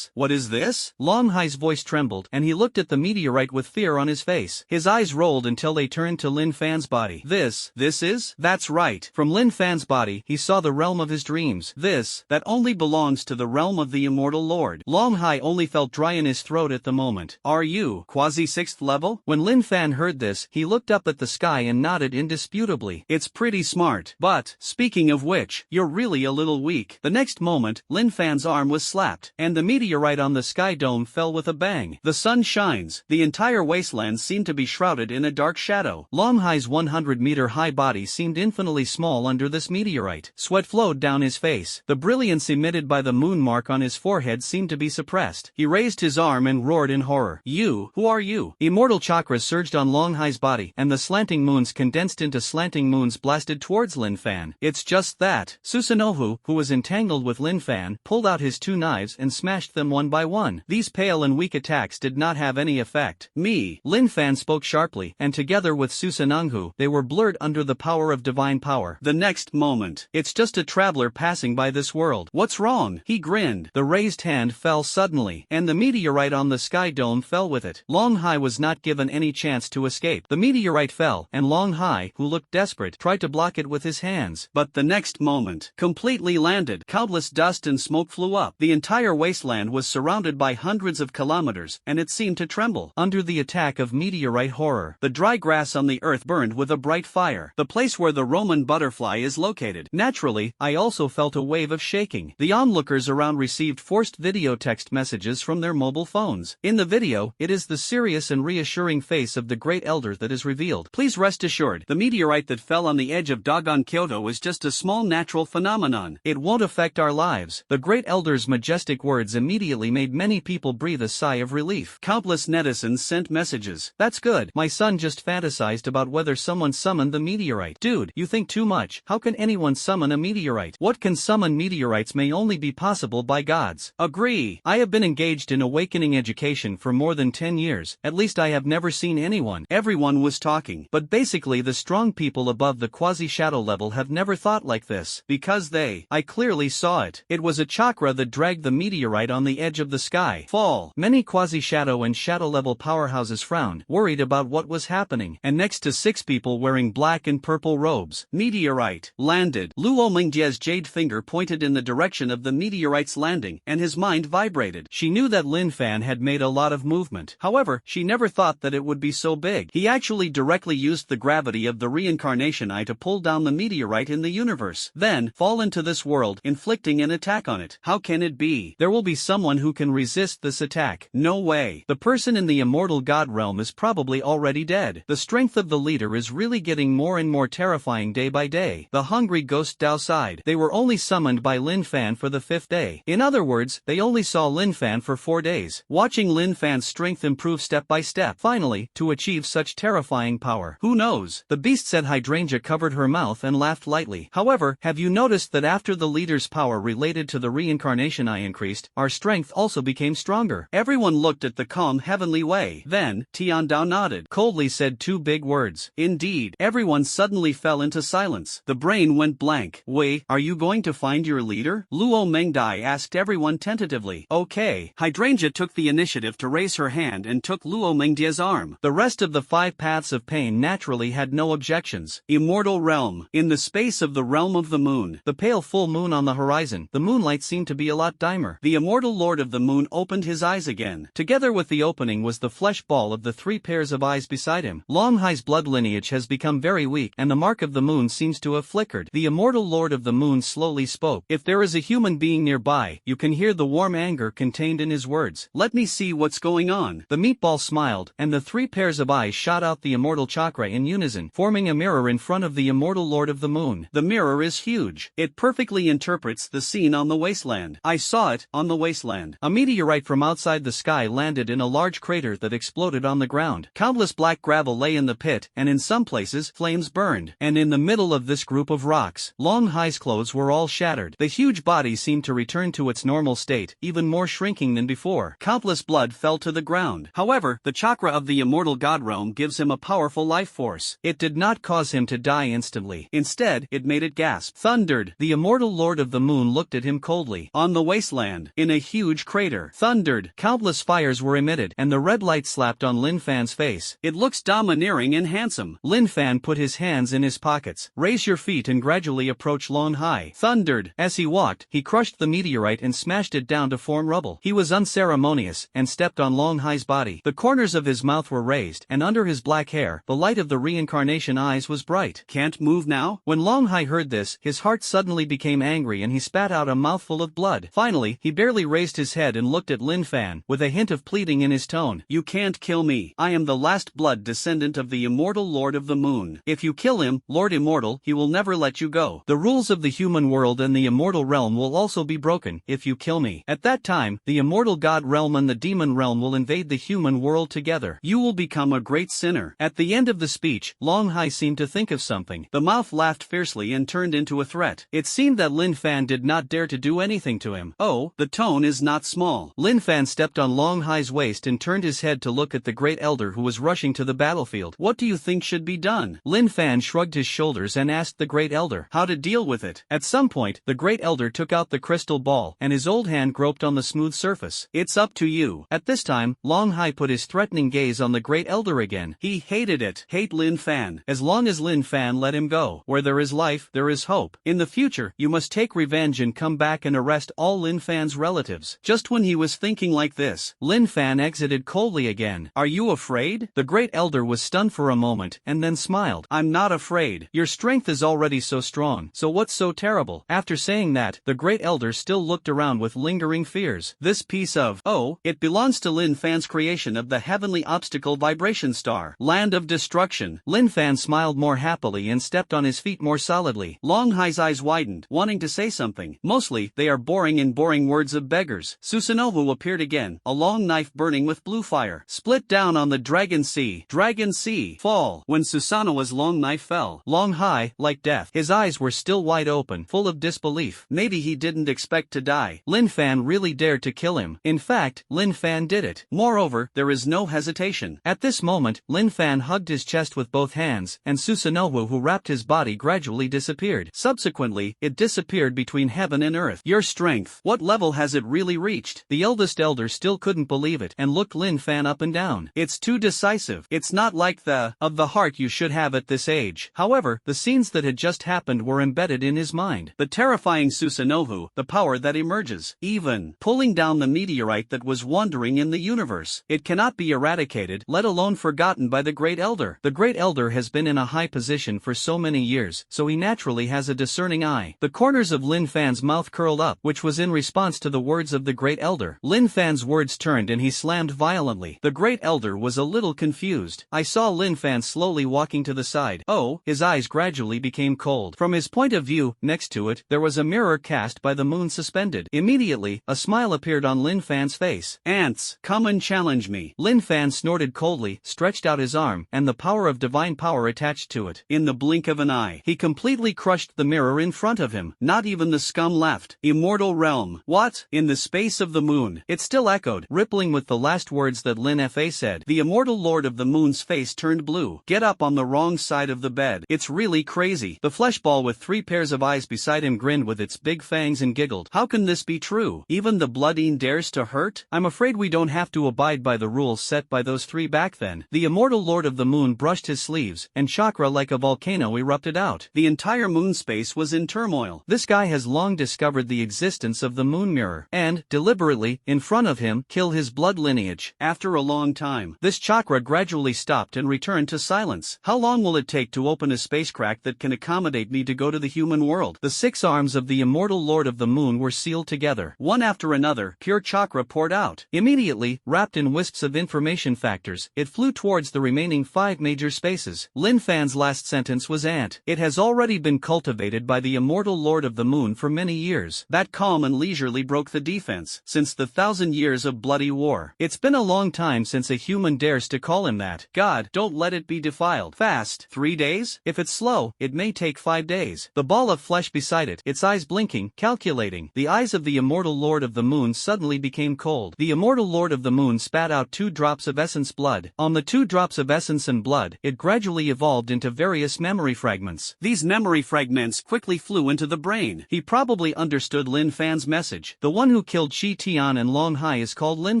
What is this? Long Hai's voice trembled, and he looked at the meteorite with fear on his face. His eyes rolled until they turned to Lin Fan's body. This is? That's right. From Lin Fan's body, he saw the realm of his dreams. That only belongs to the realm of the immortal lord. Long Hai only felt dry in his throat at the moment. Are you quasi 6th level? When Lin Fan heard this, he looked up at the sky and nodded indisputably. It's pretty smart. But, speaking of which, you're really a little weak. The next moment, Lin Fan's arm was slapped, and the meteorite on the sky dome fell with a bang. The sun shines. The entire wasteland seemed to be shrouded in a dark shadow. Long Hai's 100-meter-high body seemed infinitely small under this meteorite. Sweat flowed down his face. The brilliance emitted by the moon mark on his forehead seemed to be suppressed. He raised his arm and roared in horror. Who are you? Immortal chakras surged on Long Hai's body, and the slanting moons condensed into slanting moons blasted towards Lin Fan. It's just that. Susanoo, who was entangled with Lin Fan, pulled out his 2 knives and smashed them one by one. These pale and weak attacks did not have any effect. Me. Lin Fan spoke sharply, and together with Susanoo, they were blurred under the power of divine power. The next moment, it's just a traveler passing by this world. What's wrong? He grinned. The raised hand fell suddenly, and the meteorite on the sky dome fell with it. Long Hai was not given any chance to escape. The meteorite fell, and Long Hai, who looked desperate, tried to block it with his hands. But the next moment, completely landed. Countless dust and smoke flew up. The entire wasteland was surrounded by hundreds of kilometers, and it seemed to tremble. Under the attack of meteorite horror, the dry grass on the earth burned with a bright fire. The place where the Roman butterfly is located. Naturally, I also felt a wave of shaking. The onlookers around received forced video text messages from their mobile phones. In the video, it is the serious and reassuring face of the Great Elder that is revealed. Please rest assured, the meteorite that fell on the edge of Dogon Kyoto is just a small natural phenomenon. It won't affect our lives. The Great Elder's majestic words immediately made many people breathe a sigh of relief. Countless netizens sent messages. That's good. My son just fantasized about whether someone summoned the meteorite. Dude, you think too much. How can anyone summon a meteorite? What can summon meteorites may only be possible by gods. Agree. I have been engaged in awakening education for more than 10 years. At least I have never seen anyone. Everyone was talking. But basically the strong people above the quasi-shadow level have never thought like this. Because I clearly saw it. It was a chakra that dragged the meteorite on the edge of the sky. Fall. Many quasi-shadow and shadow-level powerhouses frowned, worried about what was happening. And next to 6 people wearing black and purple robes. Meteorite. Landed. Luo Mingjia's jade finger pointed in the direction of the meteorite's landing, and his mind vibrated. She knew that Lin Fan had made a lot of movement. However, she never thought that it would be so big. He actually directly used the gravity of the reincarnation eye to pull down the meteorite in the universe, then fall into this world, inflicting an attack on it. How can it be? There will be someone who can resist this attack. No way. The person in the immortal god realm is probably already dead. The strength of the leader is really getting more and more terrifying growing day by day. The hungry ghost Dao sighed. They were only summoned by Lin Fan for the 5th day. In other words, they only saw Lin Fan for 4 days. Watching Lin Fan's strength improve step by step. Finally, to achieve such terrifying power. Who knows? The beast said. Hydrangea covered her mouth and laughed lightly. However, have you noticed that after the leader's power related to the reincarnation eye increased, our strength also became stronger? Everyone looked at the calm heavenly way. Then, Tian Dao nodded. Coldly said 2 big words. Indeed. Everyone suddenly fell into silence. The brain went blank. Wei, are you going to find your leader? Luo Mangdai asked everyone tentatively. Okay. Hydrangea took the initiative to raise her hand and took Luo Mangdai's arm. The rest of the 5 paths of Payne naturally had no objections. Immortal Realm. In the space of the realm of the moon, the pale full moon on the horizon, the moonlight seemed to be a lot dimmer. The immortal lord of the moon opened his eyes again. Together with the opening was the flesh ball of the 3 pairs of eyes beside him. Long Hai's blood lineage has become very weak, and the mark of the moon seems to have flickered. The immortal lord of the moon slowly spoke. If there is a human being nearby, you can hear the warm anger contained in his words. Let me see what's going on. The meatball smiled, and the 3 pairs of eyes shot out the immortal chakra in unison, forming a mirror in front of the immortal lord of the moon. The mirror is huge. It perfectly interprets the scene on the wasteland. I saw it, on the wasteland. A meteorite from outside the sky landed in a large crater that exploded on the ground. Countless black gravel lay in the pit, and in some places, flames burned. And in the middle of this group of rocks, Long Hai's clothes were all shattered. The huge body seemed to return to its normal state, even more shrinking than before. Countless blood fell to the ground. However, the chakra of the immortal god realm gives him a powerful life force. It did not cause him to die instantly. Instead, it made it gasp. Thundered. The immortal lord of the moon looked at him coldly. On the wasteland, in a huge crater. Thundered. Countless fires were emitted, and the red light slapped on Lin Fan's face. It looks domineering and handsome. Lin Fan put his hands in his pockets. Raise your feet and gradually approach Long Hai. Thundered. As he walked, he crushed the meteorite and smashed it down to form rubble. He was unceremonious, and stepped on Long Hai's body. The corners of his mouth were raised, and under his black hair, the light of the reincarnation eyes was bright. Can't move now? When Long Hai heard this, his heart suddenly became angry and he spat out a mouthful of blood. Finally, he barely raised his head and looked at Lin Fan, with a hint of pleading in his tone. You can't kill me. I am the last blood descendant of the immortal lord of the moon. If you kill him, Lord Immortal, he will never let you go. The rules of the human world and the immortal realm will also be broken, if you kill me. At that time, the immortal god realm and the demon realm will invade the human world together. You will become a great sinner. At the end of the speech, Long Hai seemed to think of something. The mouth laughed fiercely and turned into a threat. It seemed that Lin Fan did not dare to do anything to him. Oh, the tone is not small. Lin Fan stepped on Long Hai's waist and turned his head to look at the great elder who was rushing to the battlefield. What do you think should be done? Lin Fan shrugged his shoulders and asked the great elder how to deal with it. At some point, the great elder took out the crystal ball, and his old hand groped on the smooth surface. It's up to you. At this time, Long Hai put his threatening gaze on the great elder again. He hated it. Hate Lin Fan. As long as Lin Fan let him go. Where there is life, there is hope. In the future, you must take revenge and come back and arrest all Lin Fan's relatives. Just when he was thinking like this, Lin Fan exited coldly again. Are you afraid? The great elder was stunned for a moment, and then smiled. I'm not afraid. Your strength is already so strong, so what's so terrible? After saying that, the great elder still looked around with lingering fears. This piece of, oh, it belongs to Lin Fan's creation of the heavenly obstacle vibration star. Land of destruction. Lin Fan smiled more happily and stepped on his feet more solidly. Long Hai's eyes widened, wanting to say something. Mostly, they are boring words of beggars. Susanoo appeared again, a long knife burning with blue fire. Split down on the Dragon Sea. Dragon Sea. Fall. When Susanoo's long knife fell, Long Hai, like death, his eyes were still wide open, full of disbelief. Maybe he didn't expect to die. Lin Fan really dared to kill him. In fact, Lin Fan did it. Moreover, there is no hesitation. At this moment, Lin Fan hugged his chest with both hands, and Susanoo, who wrapped his body, gradually disappeared. Subsequently, it disappeared between heaven and earth. Your strength. What level has it really reached? The eldest elder still couldn't believe it, and looked Lin Fan up and down. It's too decisive. It's not like the of the heart you should have at this age. However, the scenes that had just happened were embedded in his mind. The terrifying Susanoo, the power that emerges, even pulling down the meteorite that was wandering in the universe. It cannot be eradicated, let alone forgotten by the great elder. The great elder has been in a high position for so many years, so he naturally has a discerning eye. The corners of Lin Fan's mouth curled up, which was in response to the words of the great elder. Lin Fan's words turned and he slammed violently. The great elder was a little confused. I saw Lin Fan slowly walking to the side. Oh, his eyes eyes gradually became cold. From his point of view, next to it, there was a mirror cast by the moon suspended. Immediately, a smile appeared on Lin Fan's face. "Ants, come and challenge me." Lin Fan snorted coldly, stretched out his arm, and the power of divine power attached to it. In the blink of an eye, he completely crushed the mirror in front of him. Not even the scum left. Immortal Realm. What? In the space of the moon. It still echoed, rippling with the last words that Lin Fa said. The immortal lord of the moon's face turned blue. Get up on the wrong side of the bed. It's really crazy. The flesh ball with 3 pairs of eyes beside him grinned with its big fangs and giggled. How can this be true? Even the bloodine dares to hurt? I'm afraid we don't have to abide by the rules set by those 3 back then. The immortal lord of the moon brushed his sleeves, and chakra like a volcano erupted out. The entire moon space was in turmoil. This guy has long discovered the existence of the moon mirror, and, deliberately, in front of him, kill his blood lineage. After a long time, this chakra gradually stopped and returned to silence. How long will it take to open a spacecraft that can accommodate me to go to the human world? The 6 arms of the immortal lord of the moon were sealed together. One after another, pure chakra poured out. Immediately, wrapped in wisps of information factors, it flew towards the remaining 5 major spaces. Lin Fan's last sentence was ant. It has already been cultivated by the immortal lord of the moon for many years. That calm and leisurely broke the defense, since the 1,000 years of bloody war. It's been a long time since a human dares to call him that. God, don't let it be defiled. Fast. 3 days? If it's slow, it may take 5 days. The ball of flesh beside it, its eyes blinking, calculating. The eyes of the immortal lord of the moon suddenly became cold. The immortal lord of the moon spat out 2 drops of essence blood. On the 2 drops of essence and blood, it gradually evolved into various memory fragments. These memory fragments quickly flew into the brain. He probably understood Lin Fan's message. The one who killed Chi Tian and Long Hai is called Lin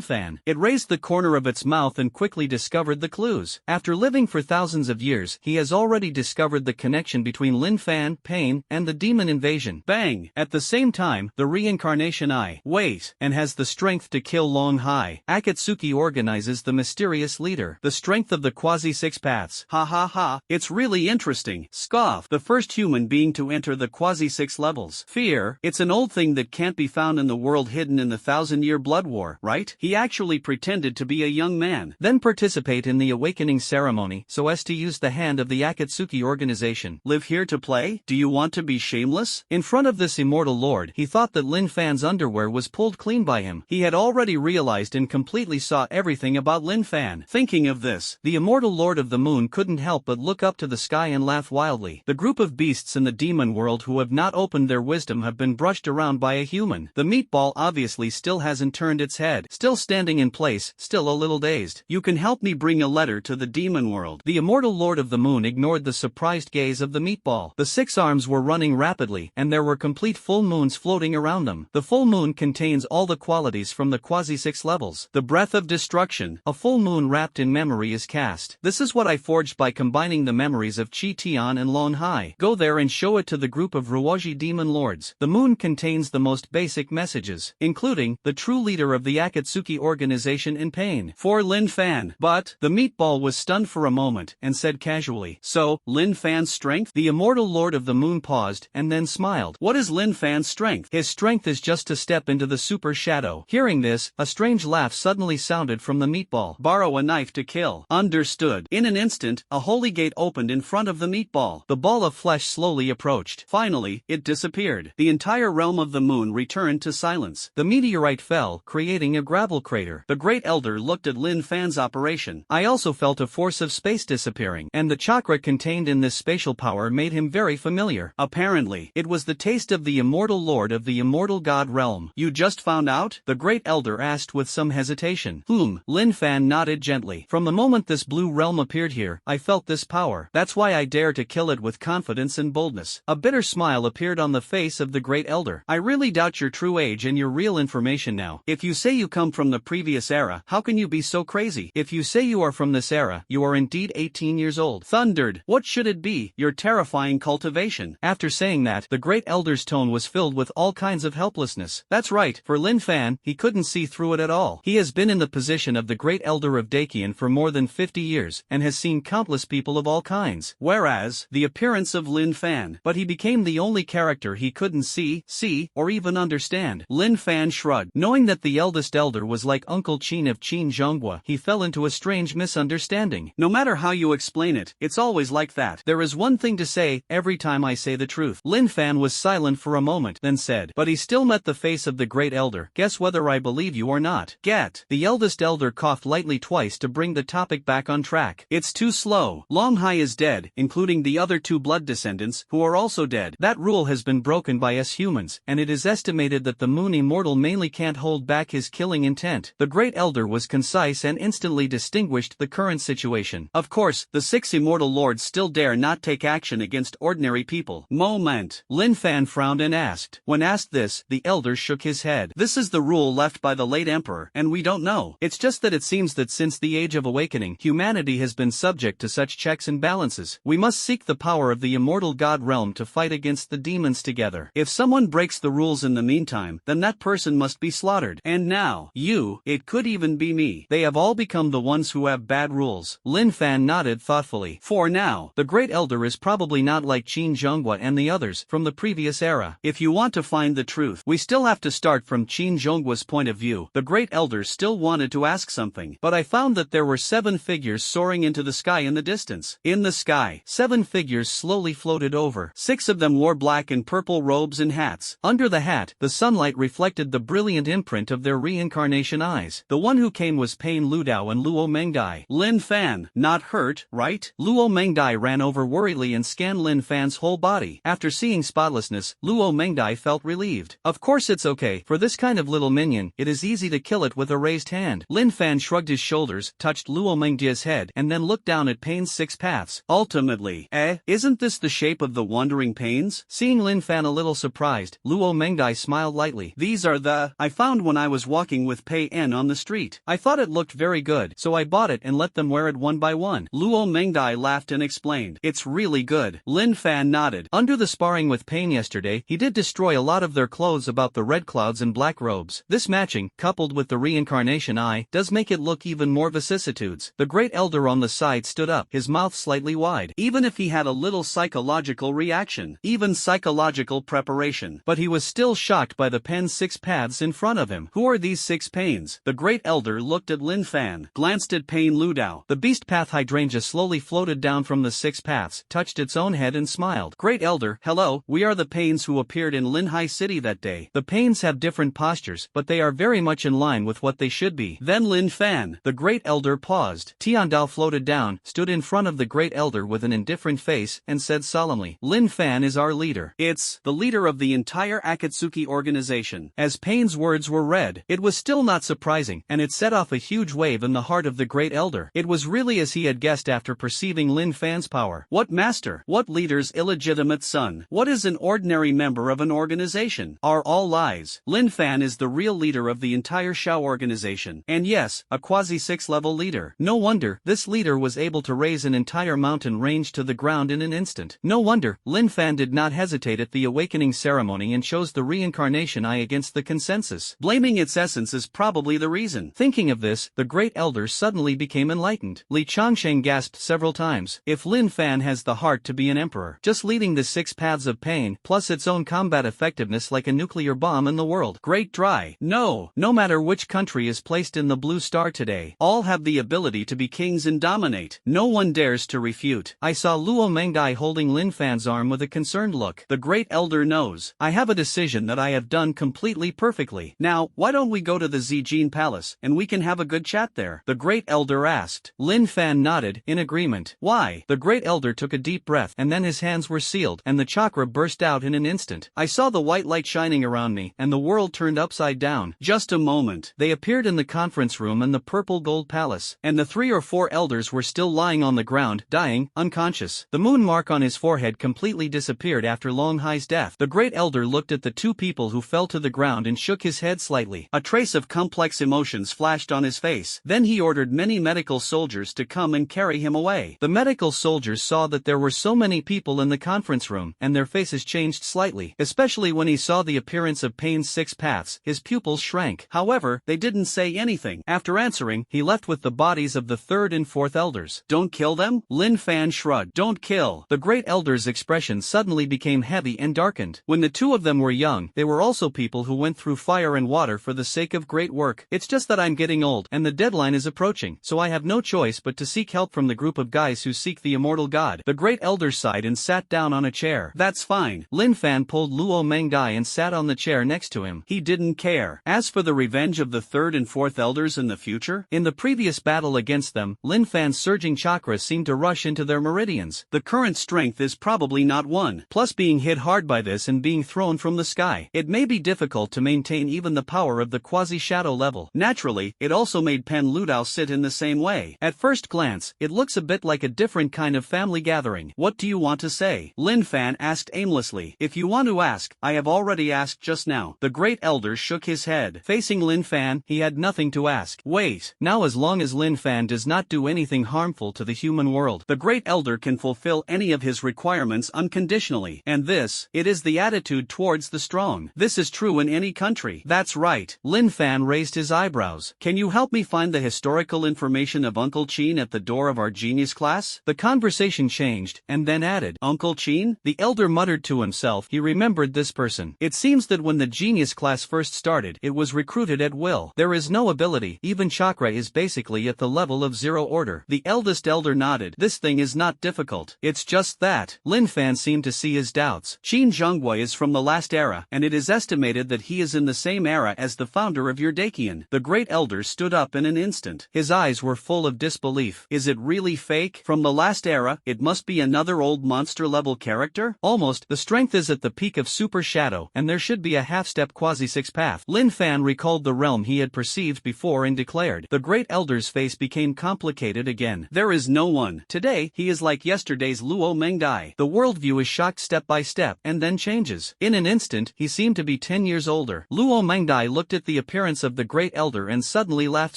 Fan. It raised the corner of its mouth and quickly discovered the clues. After living for thousands of years, he has already discovered the connection between Lin Fan, Payne, and the demon invasion. Bang! At the same time, the reincarnation wait, and has the strength to kill Long Hai. Akatsuki organizes the mysterious leader. The strength of the quasi-6 paths. Ha ha ha, it's really interesting. Scoff. The first human being to enter the quasi-6 levels. Fear. It's an old thing that can't be found in the world hidden in the 1,000-year blood war, right? He actually pretended to be a young man, then participate in the awakening ceremony so as to use the hand of the Akatsuki organization. Live here to play? Do you want to be shameless? In front of this immortal lord, he thought that Lin Fan's underwear was pulled clean by him. He had already realized and completely saw everything about Lin Fan. Thinking of this, the immortal lord of the moon couldn't help but look up to the sky and laugh wildly. The group of beasts in the demon world who have not opened their wisdom have been brushed around by a human. The meatball obviously still hasn't turned its head. Still standing in place, still a little dazed. You can help me bring a letter to the demon world. The immortal lord of the moon ignored the surprised gaze of the meatball. The 6 arms were running rapidly, and there were complete full moons floating around them. The full moon contains all the qualities from the quasi-6 levels. The breath of destruction, a full moon wrapped in memory is cast. This is what I forged by combining the memories of Chi Tian and Long Hai. Go there and show it to the group of Ruoji demon lords. The moon contains the most basic messages, including the true leader of the Akatsuki organization in Payne. For Lin Fan. But, the meatball was stunned for a moment, and said casually, so, Lin Fan's strength? The immortal lord of the moon paused, and then smiled. What is Lin Fan's strength? His strength is just to step into the super shadow. Hearing this, a strange laugh suddenly sounded from the meatball. Borrow a knife to kill. Understood. In an instant, a holy gate opened in front of the meatball. The ball of flesh slowly approached. Finally, it disappeared. The entire realm of the moon returned to silence. The meteorite fell, creating a gravel crater. The great elder looked at Lin Fan's operation. I also felt a force of space disappearing, and the chakra contained in this spatial power made him very familiar. Apparently, it was the taste of the immortal lord of the immortal god realm. You just found out? The great elder asked with some hesitation. Lin Fan nodded gently. From the moment this blue realm appeared here, I felt this power. That's why I dare to kill it with confidence and boldness. A bitter smile appeared on the face of the great elder. I really doubt your true age and your real information now. If you say you come from the previous era, how can you be so crazy? If you say you are from this era, you are indeed 18 years old. Thundered. What should it be? Your terrifying cultivation. After saying that, the great elder's tone was filled with all kinds of helplessness. That's right, for Lin Fan, he couldn't see through it at all. He has been in the position of the great elder of Dakian for more than 50 years, and has seen countless people of all kinds. Whereas, the appearance of Lin Fan. But he became the only character he couldn't see, or even understand. Lin Fan shrugged. Knowing that the eldest elder was like Uncle Qin of Qin Zhonghua, he fell into a strange misunderstanding. No matter how you explain it, it's always like that. There is one thing to say, every time I say the truth. Lin Fan was silent for a moment, then said, but he still met the face of the great elder. Guess whether I believe you or not. Get. The eldest elder coughed lightly twice to bring the topic back on track. It's too slow. Long Hai is dead, including the other two blood descendants, who are also dead. That rule has been broken by us humans, and it is estimated that the moon immortal mainly can't hold back his killing intent. The great elder was concise and instantly distinguished the current situation. Of course, the 6 immortal lords still dare not take action against ordinary people. Moment. Lin Fan frowned and asked. When asked this, the elder shook his head. This is the rule left by the late emperor, and we don't know. It's just that it seems that since the Age of Awakening, humanity has been subject to such checks and balances. We must seek the power of the immortal god realm to fight against the demons together. If someone breaks the rules in the meantime, then that person must be slaughtered. And now, it could even be me. They have all become the ones who have bad rules. Lin Fan nodded thoughtfully. For now, the great elder is probably not like Qin Zhonghua and the others from the previous era. If you want to find the truth, we still have to start from Qin Zhonghua's point of view. The great elder still wanted to ask something, but I found that there were 7 figures soaring into the sky in the distance. In the sky, 7 figures slowly floated over. 6 of them wore black and purple robes and hats. Under the hat, the sunlight reflected the brilliant imprint of their reincarnation eyes. The one who came was Payne Ludao and Luo Mangdai. Lin Fan, not hurt, right? Luo Mangdai ran over worriedly and scanned Lin Fan's whole body. After seeing spotlessness, Luo Mangdai felt relieved. Of course it's okay. For this kind of little minion, it is easy to kill it with a raised hand. Lin Fan shrugged his shoulders, touched Luo Mangdai's head, and then looked down at Payne's 6 paths. Ultimately, isn't this the shape of the wandering Paynes? Seeing Lin Fan a little surprised, Luo Mangdai smiled lightly. These are the I found when I was walking with Payne on the street. I thought it looked very good, so I bought it and let them wear it one by one. Luo Mangdai laughed and explained. It's really good. Lin Fan nodded. Under the sparring with Payne yesterday, he did destroy a lot of their clothes about the red clouds and black robes. This matching, coupled with the reincarnation eye, does make it look even more vicissitudes. The great elder on the side stood up, his mouth slightly wide. Even if he had a little psychological reaction, even psychological preparation, but he was still shocked by the Pen's 6 paths in front of him. Who are these 6 Paynes? The great elder looked at Lin Fan, glanced at Payne Ludao. The beast path hydrangea slowly floated down from the 6 paths, touched its own head and smiled. Great elder, hello, we are the Paynes who appeared in Linhai City that day. The Paynes have different postures, but they are very much in line with what they should be. Then Lin Fan, the great elder paused. Tiandao floated down, stood in front of the great elder with an indifferent face, and said solemnly, Lin Fan is our leader. It's the leader of the entire Akatsuki organization. As Payne's words were read, it was still not surprising, and it set off a huge wave in the heart of the great elder. It was really as he had guessed after perceiving Lin Fan's power. What master? What leader's illegitimate son? What is an ordinary member of an organization? Are all lies. Lin Fan is the real leader of the entire Shao organization. And yes, a quasi-6 level leader. No wonder, this leader was able to raise an entire mountain range to the ground in an instant. No wonder, Lin Fan did not hesitate at the awakening ceremony and chose the reincarnation eye against the consensus. Blaming its essence is probably the reason. Thinking of this, the great elder suddenly became enlightened. Li Changsheng gasped several times. If Lin Fan has the heart to be an emperor, just leading the 6 paths of Payne, plus its own combat effectiveness like a nuclear bomb in the world. Great dry. No matter which country is placed in the blue star today, all have the ability to be kings and dominate. No one dares to refute. I saw Luo Mangdai holding Lin Fan's arm with a concerned look. The great elder knows. I have a decision that I have done completely perfectly. Now, why don't we go to the Zijin Palace, and we can have a good chat there? The great elder asked. Lin Fan nodded, in agreement. Why? The great elder took a deep breath, and then his hands were sealed, and the chakra burst out in an instant. I saw the white light shining around me, and the world turned upside down. Just a moment. They appeared in the conference room in the purple gold palace, and the 3 or 4 elders were still lying on the ground, dying, unconscious. The moon mark on his forehead completely disappeared after Long Hai's death. The great elder looked at the 2 people who fell to the ground and shook his head slightly. A trace of complex emotions flashed on his face. Then he ordered many medical soldiers to come and carry him away. The medical soldiers saw that there were so many people in the conference room, and their faces changed slightly, especially when he saw the appearance of Payne's 6 paths. His pupils shrank. However, they didn't say anything. After answering, he left with the bodies of the 3rd and 4th elders. Don't kill them? Lin Fan shrugged. Don't kill. The great elder's expression suddenly became heavy and darkened. When the 2 of them were young, they were also people who went through fire and water for the sake of great work. It's just that I'm getting old, and the deadline is approaching, so I have no choice but to seek help from the group of guys who seek the immortal god god. The great elder sighed and sat down on a chair. That's fine. Lin Fan pulled Luo Mangdai and sat on the chair next to him. He didn't care. As for the revenge of the third and fourth elders in the future, in the previous battle against them, Lin Fan's surging chakra seemed to rush into their meridians. The current strength is probably not one. Plus being hit hard by this and being thrown from the sky, it may be difficult to maintain even the power of the quasi-shadow level. Naturally, it also made Pen Ludao sit in the same way. At first glance, it looks a bit like a different kind of family gathering. What do you want to say? Lin Fan asked aimlessly. If you want to ask, I have already asked just now. The great elder shook his head. Facing Lin Fan, he had nothing to ask. Wait, now as long as Lin Fan does not do anything harmful to the human world, the great elder can fulfill any of his requirements unconditionally. And this, it is the attitude towards the strong. This is true in any country. That's right. Lin Fan raised his eyebrows. Can you help me find the historical information of Uncle Chin at the door of our genius class? The conversation changed, and then added, Uncle Chin? The elder muttered to himself. He remembered this person. It seems that when the genius class first started, it was recruited at will. There is no ability, even chakra is basically at the level of zero order. The eldest elder nodded. This thing is not difficult. It's just that. Lin Fan seemed to see his doubts. Qin Zhongguo is from the last era, and it is estimated that he is in the same era as the founder of your Dakian. The great elder stood up in an instant. His eyes were full of disbelief. Is it really fake? From the last era, it must be another old monster-level character? Almost. The strength is at the peak of super shadow, and there should be a half-step quasi-six path. Lin Fan recalled the realm he had perceived before and declared. The great elder's face became complicated again. There is no one. Today, he is like yesterday's Luo Mengdai. The worldview is shocked step by step, and then changes. In an instant, he seemed to be 10 years older. Luo Mengdai looked at the appearance of the great elder and suddenly laughed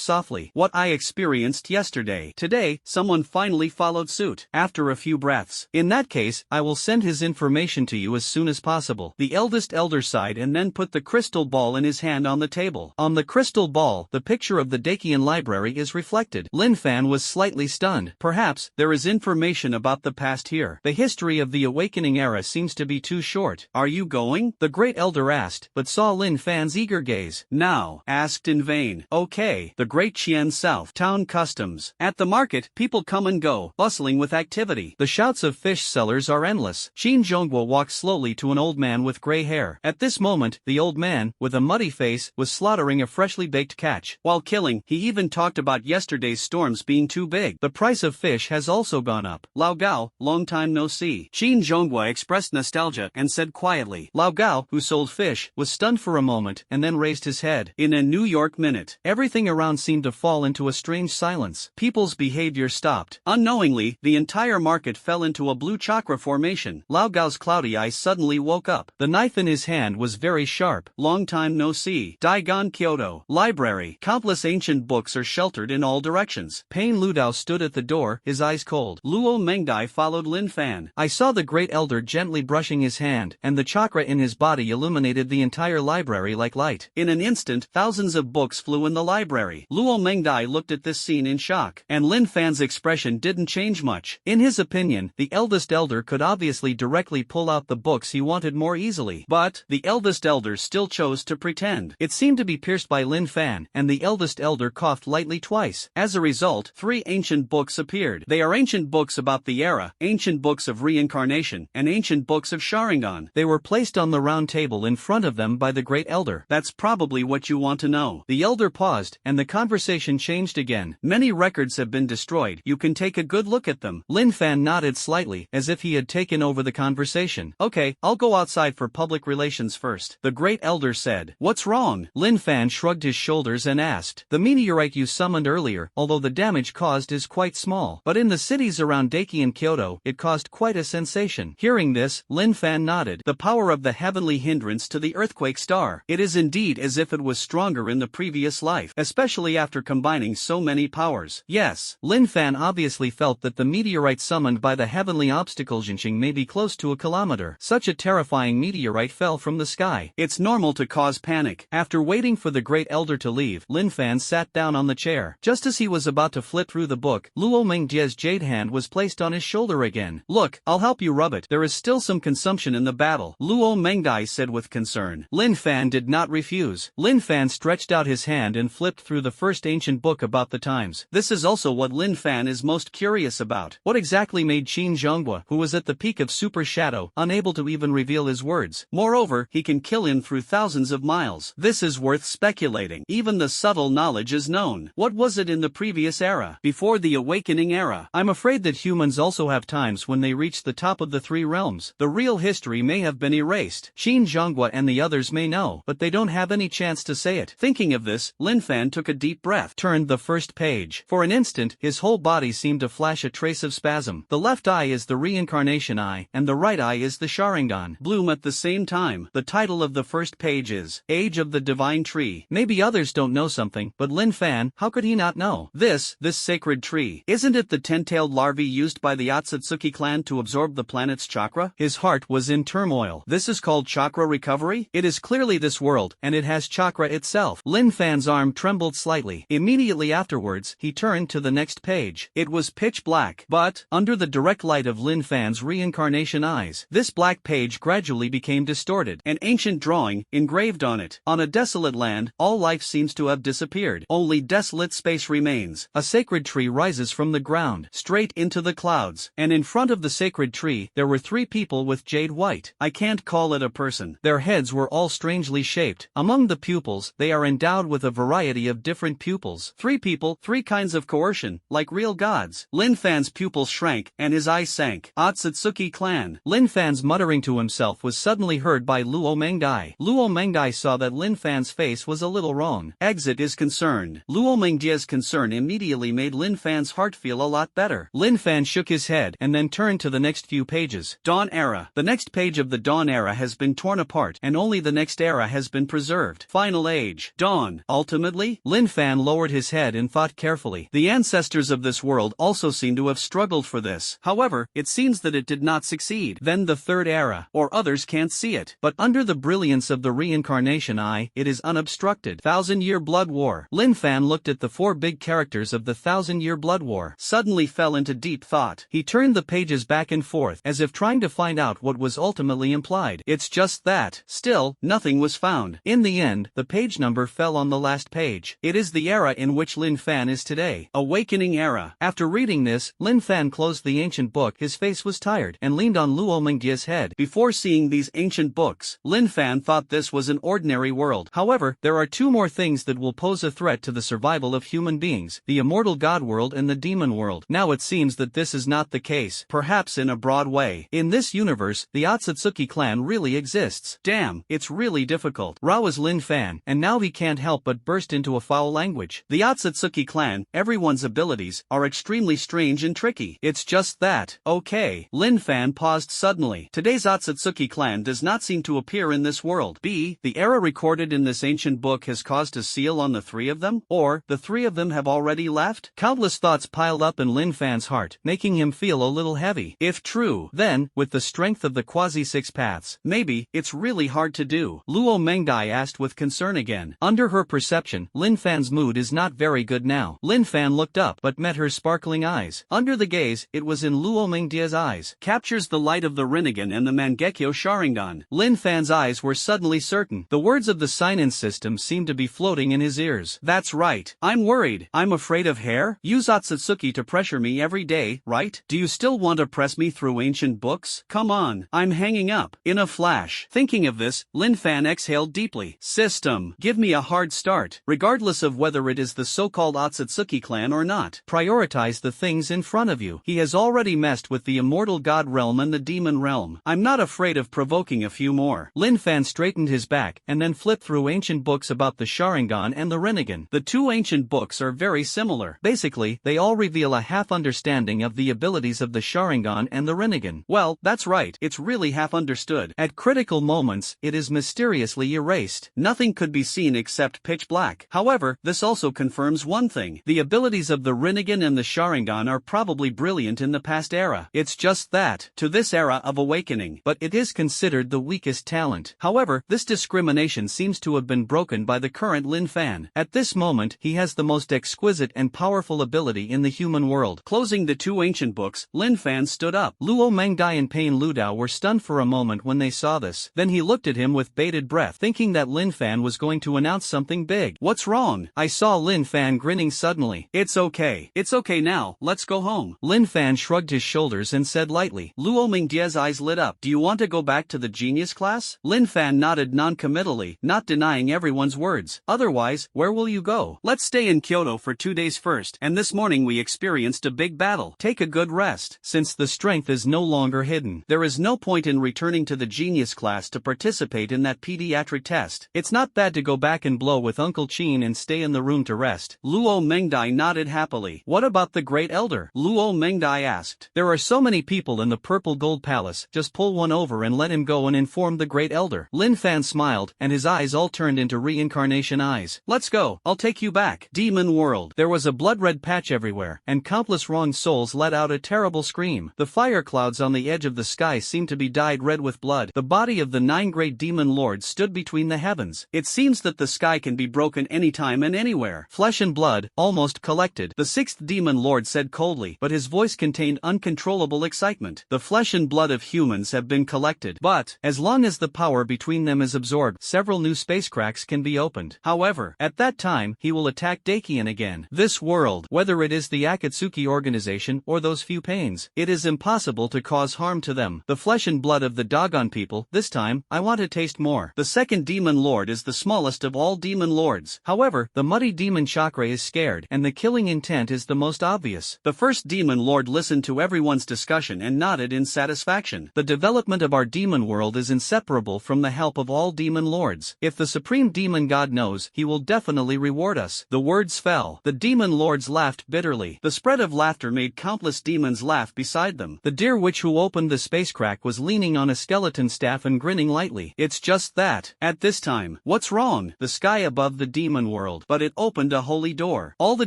softly. What I experienced yesterday. Today, someone finally followed suit. After a few breaths. In that case, I will send his information to you as soon as possible. The eldest elder sighed and then put the crystal ball in his hand on the table. On the crystal ball, the picture of the Dakian library is reflected. Lin Fan was slightly stunned. Perhaps, there is information about the past here. The history of the awakening era seems to be too short. Are you going? The great elder asked, but saw Lin Fan's eager gaze. Now, asked in vain. Okay. The great Qian South Town Customs. At the market, people come and go, bustling with activity. The shouts of fish sellers are endless. Qin Zhongguo walked slowly to an old man with gray hair. At this moment, the old man, with a muddy face, was slaughtering a freshly baked catch. While killing, he even talked about yesterday's storms being too big. The price of fish has also gone up. Lao Gao, long time no see. Qin Zhongguo expressed nostalgia and said quietly. Lao Gao, who sold fish, was stunned for a moment and then raised his head. In a New York minute, everything around seemed to fall into a strange silence. People's behavior stopped. Unknowingly, the entire market fell into a blue chakra formation. Lao Gao's cloudy eyes suddenly woke up. The knife in his hand was very sharp. Long time no see. Daigon Kyoto. Library. Countless ancient books are sheltered in all directions. Payne Ludao stood at the door, his eyes cold. Luo Mengdai followed Lin Fan. I saw the great elder gently brushing his hand, and the chakra in his body illuminated the entire library like light. In an instant, thousands of books flew in the library. Luo Mengdai looked at this scene in shock, and Lin Fan's expression didn't change much. In his opinion, the eldest elder could obviously directly pull out the books he wanted more easily. But, the eldest elder still chose to pretend. It seemed to be pierced by Lin Fan, and the eldest elder coughed lightly twice. As a result, 3 ancient books appeared. They are ancient books about the era, ancient books of reincarnation, and ancient books of Sharingan. They were placed on the round table in front of them by the great elder. That's probably what you want to know. The elder paused, and the conversation changed again. Many records have been destroyed. You can take a good look at them. Lin Fan nodded slightly, as if he had taken over the conversation. Okay, I'll go outside for public relations first. The great elder said. What's wrong? Lin Fan shrugged his shoulders and asked. The meteorite you summoned earlier, although the damage caused is quite small. But in the cities around Daki and Kyoto, it caused quite a sensation. Hearing this, Lin Fan nodded. The power of the heavenly hindrance to the earthquake star. It is indeed as if it was stronger in the previous life, especially after combining so many powers. Yes, Lin Fan obviously felt that the meteorite summoned by the heavenly obstacle Jinqing may be close to a kilometer. Such a terrifying meteorite fell from the sky. It's normal to cause panic. After waiting for the great elder to leave, Lin Fan sat down on the chair. Just as he was about to flip through the book, Luo Mengdia's jade hand was placed on his shoulder again. Look, I'll help you rub it. There is still some consumption in the battle, Luo Mengdai said with concern. Lin Fan did not refuse. Lin Fan stretched out his hand and flipped through the first ancient book about the times. This is also what Lin Fan is most curious about. What exactly made Shinra, who was at the peak of super shadow, unable to even reveal his words? Moreover, he can kill him through thousands of miles. This is worth speculating. Even the subtle knowledge is known. What was it in the previous era, before the awakening era? I'm afraid that humans also have times when they reach the top of the three realms. The real history may have been erased. Shinra and the others may know, but they don't have any chance to say it. Thinking of this, Linfan took a deep breath, turned the first page. For an instant, his whole body seemed to flash a trace of spasm. The left eye is the reincarnation eye, and the right eye is the Sharingan. Bloom at the same time. The title of the first page is Age of the Divine Tree. Maybe others don't know something, but Lin Fan, how could he not know? This sacred tree. Isn't it the 10-tailed larvae used by the Otsutsuki clan to absorb the planet's chakra? His heart was in turmoil. This is called chakra recovery? It is clearly this world, and it has chakra itself. Lin Fan's arm trembled slightly. Immediately afterwards, he turned to the next page. It was pitch black, but, under the direct light of Lin Fan's reincarnation eyes, this black page gradually became distorted. An ancient drawing, engraved on it. On a desolate land, all life seems to have disappeared. Only desolate space remains. A sacred tree rises from the ground, straight into the clouds. And in front of the sacred tree, there were three people with jade white. I can't call it a person. Their heads were all strangely shaped. Among the pupils, they are endowed with a variety of different pupils. Three people, three kinds of coercion, like real gods. Lin Fan's pupils shrank, and his eyes sank. Otsutsuki clan. Lin Fan's muttering to himself was suddenly heard by Luo Mangdai. Luo Mangdai saw that Lin Fan's face was a little wrong. Exit is concerned. Luo Mangdai's concern immediately made Lin Fan's heart feel a lot better. Lin Fan shook his head and then turned to the next few pages. Dawn era. The next page of the Dawn era has been torn apart, and only the next era has been preserved. Final age. Dawn. Ultimately? Lin Fan lowered his head and thought carefully. The ancestors of this world also seem to have struggled for this. However, it seems that it did not succeed. Then the third era. Or others can't see it. But under the brilliance of the reincarnation eye, it is unobstructed. Thousand-Year Blood War. Lin Fan looked at the four big characters of the Thousand-Year Blood War. Suddenly fell into deep thought. He turned the pages back and forth, as if trying to find out what was ultimately implied. It's just that. Still, nothing was found. In the end, the page number fell on the last page. It is the era in which Lin Fan is today. Awakening era. After reading this, Lin Fan closed the ancient book. His face was tired, and leaned on Luo Mengdia's head. Before seeing these ancient books, Lin Fan thought this was an ordinary world. However, there are two more things that will pose a threat to the survival of human beings: the immortal god world and the demon world. Now it seems that this is not the case, perhaps in a broad way. In this universe, the Otsutsuki clan really exists. Damn, it's really difficult. Rao is Lin Fan, and now he can't help but burst into a foul language. The Otsutsuki clan, everyone's abilities, are extremely strange and tricky. It's just that. Okay. Lin Fan paused suddenly. Today's Otsutsuki clan does not seem to appear in this world. B. The era recorded in this ancient book has caused a seal on the three of them? Or, the three of them have already left? Countless thoughts piled up in Lin Fan's heart, making him feel a little heavy. If true, then, with the strength of the quasi-six paths, maybe, it's really hard to do. Luo Mengdai asked with concern again. Under her perception, Lin Fan's mood is not very good now. Lin Fan looked up, but met her sparkling eyes. Under the gaze, it was in Luo Mengdia's eyes. Captures the light of the Rinnegan and the Mangekyo Sharingan. Lin Fan's eyes were suddenly certain. The words of the sign-in system seemed to be floating in his ears. That's right. I'm worried. I'm afraid of hair? Use Otsutsuki to pressure me every day, right? Do you still want to press me through ancient books? Come on. I'm hanging up. In a flash. Thinking of this, Lin Fan exhaled deeply. System, give me a hard start. Regardless of whether it is the so-called Otsutsuki clan or not. Prioritize the things in front of you. He has already messed with the immortal god realm and the demon realm. I'm not afraid of provoking a few more. Lin Fan straightened his back and then flipped through ancient books about the Sharingan and the Rinnegan. The two ancient books are very similar. Basically, they all reveal a half understanding of the abilities of the Sharingan and the Rinnegan. Well, that's right. It's really half understood. At critical moments, it is mysteriously erased. Nothing could be seen except pitch black. However, this also confirms one thing. The abilities of the Rinnegan and the Sharingan are probably brilliant in the past era. It's just that, to this era of awakening, but it is considered the weakest talent. However, this discrimination seems to have been broken by the current Lin Fan. At this moment, he has the most exquisite and powerful ability in the human world. Closing the two ancient books, Lin Fan stood up. Luo Mangdai and Payne Ludao were stunned for a moment when they saw this. Then he looked at him with bated breath, thinking that Lin Fan was going to announce something big. What's wrong? I saw Lin Fan grinning suddenly. It's okay. It's okay now, let's go home. Lin Lin Fan shrugged his shoulders and said lightly. Luo Mingdia's eyes lit up. Do you want to go back to the genius class? Lin Fan nodded non-committally, not denying everyone's words. Otherwise, where will you go? Let's stay in Kyoto for 2 days first, and this morning we experienced a big battle. Take a good rest. Since the strength is no longer hidden, there is no point in returning to the genius class to participate in that pediatric test. It's not bad to go back and blow with Uncle Chin and stay in the room to rest. Luo Mengdai nodded happily. What about the Great Elder? Luo Mengdai asked. There are so many people in the Purple Gold Palace, just pull one over and let him go and inform the Great Elder. Lin Fan smiled, and his eyes all turned into reincarnation eyes. Let's go, I'll take you back. Demon World. There was a blood-red patch everywhere, and countless wronged souls let out a terrible scream. The fire clouds on the edge of the sky seemed to be dyed red with blood. The body of the 9 great demon lords stood between the heavens. It seems that the sky can be broken anytime and anywhere. Flesh and blood, almost collected. The 6th demon lord said coldly, but his voice contained uncontrollable excitement. The flesh and blood of humans have been collected, but, as long as the power between them is absorbed, several new space cracks can be opened. However, at that time, he will attack Dakian again. This world, whether it is the Akatsuki organization or those few Paynes, it is impossible to cause harm to them. The flesh and blood of the Dogon people, this time, I want to taste more. The 2nd demon lord is the smallest of all demon lords. However, the muddy demon chakra is scared, and the killing intent is the most obvious. The 1st demon lord listened to everyone's discussion and nodded in satisfaction. The development of our demon world is inseparable from the help of all demon lords. If the supreme demon god knows, he will definitely reward us. The words fell. The demon lords laughed bitterly. The spread of laughter made countless demons laugh beside them. The deer witch who opened the space crack was leaning on a skeleton staff and grinning lightly. It's just that. At this time, what's wrong? The sky above the demon world. But it opened a holy door. All the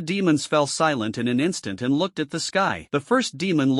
demons fell silent in an instant and looked at the sky. The 1st demon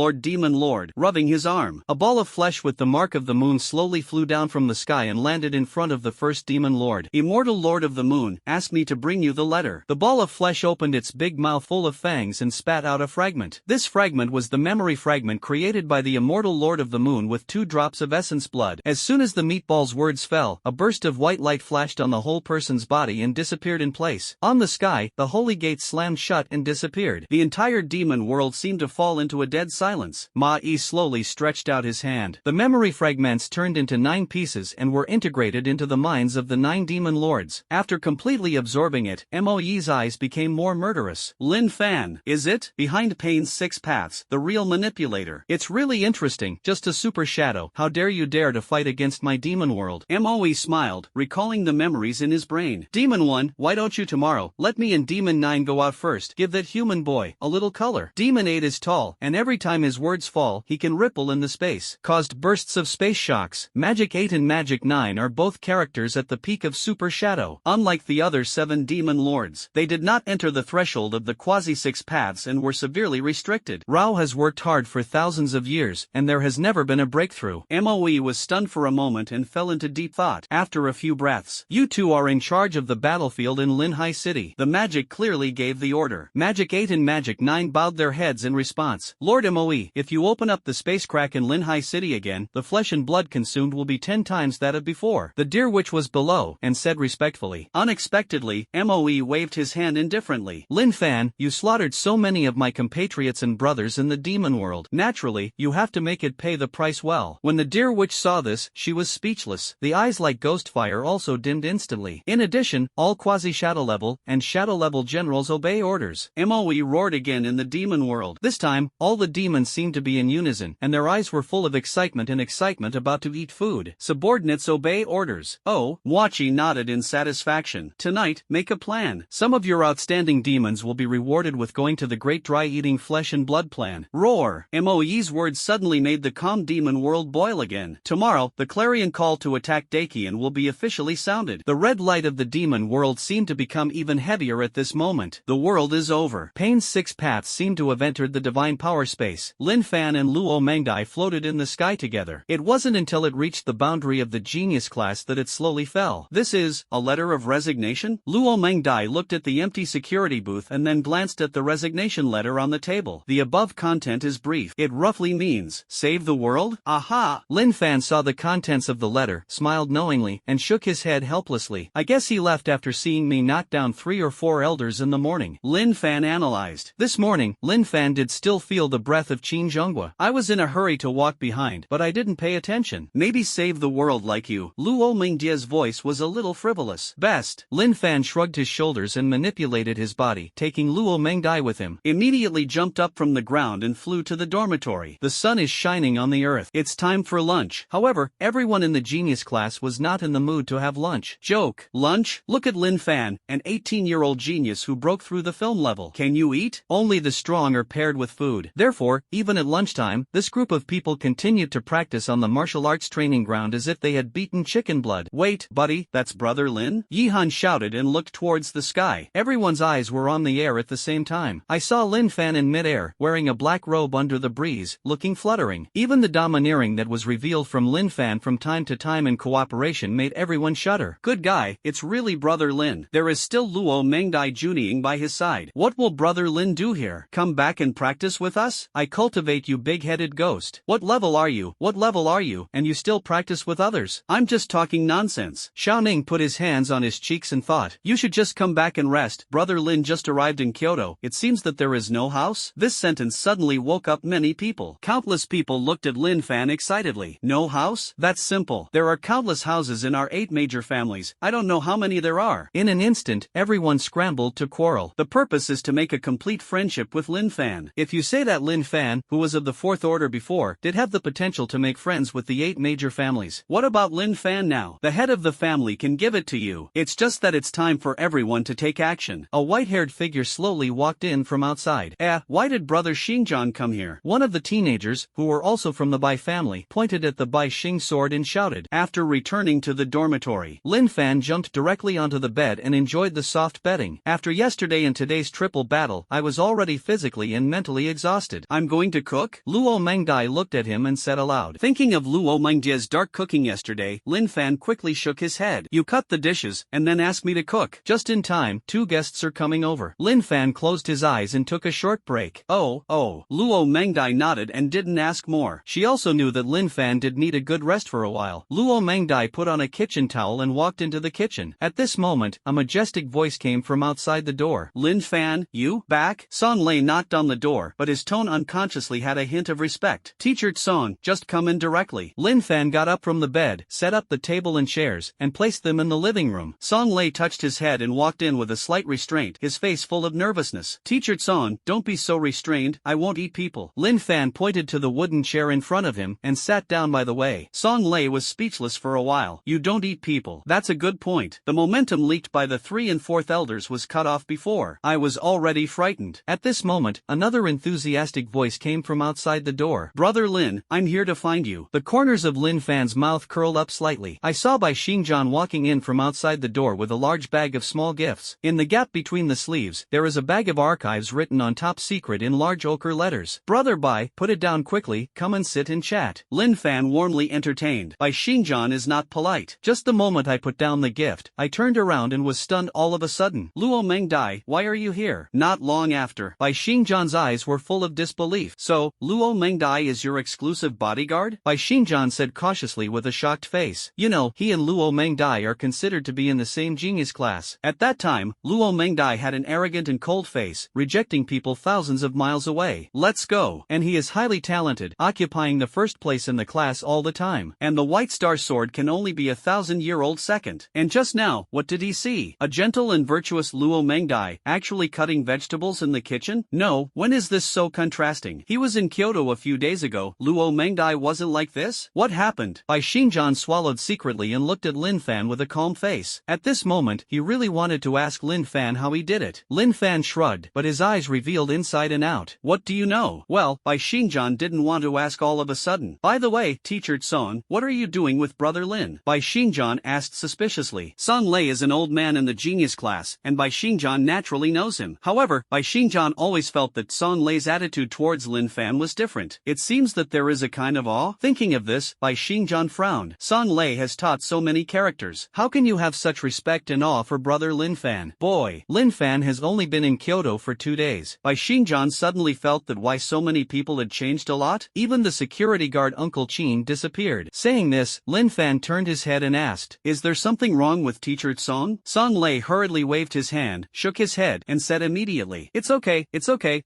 lord, rubbing his arm. A ball of flesh with the mark of the moon slowly flew down from the sky and landed in front of the 1st demon lord. Immortal Lord of the Moon, asked me to bring you the letter. The ball of flesh opened its big mouth full of fangs and spat out a fragment. This fragment was the memory fragment created by the Immortal Lord of the Moon with 2 drops of essence blood. As soon as the meatball's words fell, a burst of white light flashed on the whole person's body and disappeared in place. On the sky, the holy gate slammed shut and disappeared. The entire demon world seemed to fall into a dead silence. Ma-E slowly stretched out his hand. The memory fragments turned into 9 pieces and were integrated into the minds of the 9 demon lords. After completely absorbing it, Moe's eyes became more murderous. Lin Fan, is it? Behind Payne's 6 paths, the real manipulator. It's really interesting, just a super shadow. How dare you dare to fight against my demon world? Moe smiled, recalling the memories in his brain. Demon 1, why don't you tomorrow? Let me and Demon 9 go out first. Give that human boy a little color. Demon 8 is tall, and every time his words fall, he can ripple in the space. Caused bursts of space shocks. Magic 8 and Magic 9 are both characters at the peak of super shadow. Unlike the other 7 demon lords, they did not enter the threshold of the quasi-6 paths and were severely restricted. Rao has worked hard for thousands of years, and there has never been a breakthrough. Moe was stunned for a moment and fell into deep thought. After a few breaths, you 2 are in charge of the battlefield in Linhai City. The magic clearly gave the order. Magic 8 and Magic 9 bowed their heads in response. Lord Moe, if you open up the space crack in Linhai City again, the flesh and blood consumed will be 10 times that of before. The deer witch was below, and said respectfully. Unexpectedly, Moe waved his hand indifferently. Lin Fan, you slaughtered so many of my compatriots and brothers in the demon world. Naturally, you have to make it pay the price well. When the deer witch saw this, she was speechless. The eyes like ghost fire also dimmed instantly. In addition, all quasi-shadow level and shadow level generals obey orders. Moe roared again in the demon world. This time, all the demons seemed to be in unison, and their eyes were full of excitement about to eat food. Subordinates obey orders. Oh, Wachi nodded in satisfaction. Tonight, make a plan. Some of your outstanding demons will be rewarded with going to the great dry eating flesh and blood plan. Roar! Moe's words suddenly made the calm demon world boil again. Tomorrow, the clarion call to attack Dakian will be officially sounded. The red light of the demon world seemed to become even heavier at this moment. The world is over. Payne's 6 paths seemed to have entered the divine power space. Lin Fan and Luo Mangdai floated in the sky together. It wasn't until it reached the boundary of the genius class that it slowly fell. This is a letter of resignation? Luo Mangdai looked at the empty security booth and then glanced at the resignation letter on the table. The above content is brief. It roughly means, save the world? Aha! Lin Fan saw the contents of the letter, smiled knowingly, and shook his head helplessly. I guess he left after seeing me knock down 3 or 4 elders in the morning. Lin Fan analyzed. This morning, Lin Fan did still feel the breath of Qin Zhonghua. I was in a hurry to walk behind, but I didn't pay attention. Maybe save the world like you. Luo Mingdia's voice was a little frivolous. Best. Lin Fan shrugged his shoulders and manipulated his body, taking Luo Mangdai with him. Immediately jumped up from the ground and flew to the dormitory. The sun is shining on the earth. It's time for lunch. However, everyone in the genius class was not in the mood to have lunch. Joke. Lunch? Look at Lin Fan, an 18-year-old genius who broke through the film level. Can you eat? Only the strong are paired with food. Therefore, even at lunchtime, this group of people continued to practice on the martial arts training ground as if they had beaten chicken blood. Wait, buddy, that's Brother Lin? Yihan shouted and looked towards the sky. Everyone's eyes were on the air at the same time. I saw Lin Fan in midair, wearing a black robe under the breeze, looking fluttering. Even the domineering that was revealed from Lin Fan from time to time in cooperation made everyone shudder. Good guy, it's really Brother Lin. There is still Luo Mangdai journeying by his side. What will Brother Lin do here? Come back and practice with us? I cultivate you big-headed ghost. What level are you? What level are you? And you still practice with others? I'm just talking nonsense. Xiaoning put his hands on his cheeks and thought, you should just come back and rest. Brother Lin just arrived in Kyoto. It seems that there is no house? This sentence suddenly woke up many people. Countless people looked at Lin Fan excitedly. No house? That's simple. There are countless houses in our 8 major families. I don't know how many there are. In an instant, everyone scrambled to quarrel. The purpose is to make a complete friendship with Lin Fan. If you say that Lin Fan, who was of the 4th order before, did have the potential to make friends with the 8 major families. What about Lin Fan now? The head of the family can give it to you. It's just that it's time for everyone to take action. A white-haired figure slowly walked in from outside. Why did Brother Shingjan come here? One of the teenagers, who were also from the Bai family, pointed at the Bai Xing sword and shouted. After returning to the dormitory, Lin Fan jumped directly onto the bed and enjoyed the soft bedding. After yesterday and today's triple battle, I was already physically and mentally exhausted. I'm going to cook? Luo Mangdai looked at him and said aloud. Thinking of Luo Mangdia's dark cooking yesterday, Lin Fan quickly shook his head. You cut the dishes, and then ask me to cook. Just in time, 2 guests are coming over. Lin Fan closed his eyes and took a short break. Oh. Luo Mangdai nodded and didn't ask more. She also knew that Lin Fan did need a good rest for a while. Luo Mangdai put on a kitchen towel and walked into the kitchen. At this moment, a majestic voice came from outside the door. Lin Fan, you? Back? Song Lei knocked on the door, but his tone unconsciously had a hint of respect. Teacher Song, just come in directly. Lin Fan got up from the bed, set up the table and chairs, and placed them in the living room. Song Lei touched his head and walked in with a slight restraint, his face full of nervousness. Teacher Song, don't be so restrained, I won't eat people. Lin Fan pointed to the wooden chair in front of him and sat down by the way. Song Lei was speechless for a while. You don't eat people. That's a good point. The momentum leaked by the 3 and 4th elders was cut off before. I was already frightened. At this moment, another enthusiastic voice came from outside the door. Brother Lin, I'm here to find you. The corners of Lin Fan's mouth curled up slightly. I saw Bai Xingjan walking in from outside the door with a large bag of small gifts. In the gap between the sleeves, there is a bag of archives written on top secret in large ochre letters. Brother Bai, put it down quickly, come and sit and chat. Lin Fan warmly entertained. Bai Xingjan is not polite. Just the moment I put down the gift, I turned around and was stunned all of a sudden. Luo Mangdai, why are you here? Not long after, Bai Xingjan's eyes were full of disbelief. So, Luo Mangdai is your exclusive bodyguard? Bai Xingjan said cautiously with a shocked face. You know, he and Luo Mangdai are considered to be in the same genius class. At that time, Luo Mangdai had an arrogant and cold face, rejecting people thousands of miles away. Let's go. And he is highly talented, occupying the first place in the class all the time. And the White Star Sword can only be 1,000-year-old second. And just now, what did he see? A gentle and virtuous Luo Mangdai, actually cutting vegetables in the kitchen? No, when is this so contrasting? He was in Kyoto a few days ago. Luo Mangdai wasn't like this? What happened? Bai Xingjan swallowed secretly and looked at Lin Fan with a calm face. At this moment, he really wanted to ask Lin Fan how he did it. Lin Fan shrugged, but his eyes revealed inside and out. What do you know? Well, Bai Xingjan didn't want to ask all of a sudden. By the way, Teacher Song, what are you doing with Brother Lin? Bai Xingjan asked suspiciously. Song Lei is an old man in the genius class, and Bai Xingjan naturally knows him. However, Bai Xingjan always felt that Song Lei's attitude towards Lin Fan was different. It seems that there is a kind of awe. Thinking of this, Bai Xingjan frowned. Song Lei has taught so many characters. How can you have such respect and awe for Brother Lin Fan? Boy, Lin Fan has only been in Kyoto for 2 days. Bai Xingjan suddenly felt that why so many people had changed a lot? Even the security guard Uncle Qin disappeared. Saying this, Lin Fan turned his head and asked, is there something wrong with Teacher Song? Song Lei hurriedly waved his hand, shook his head, and said immediately, it's okay,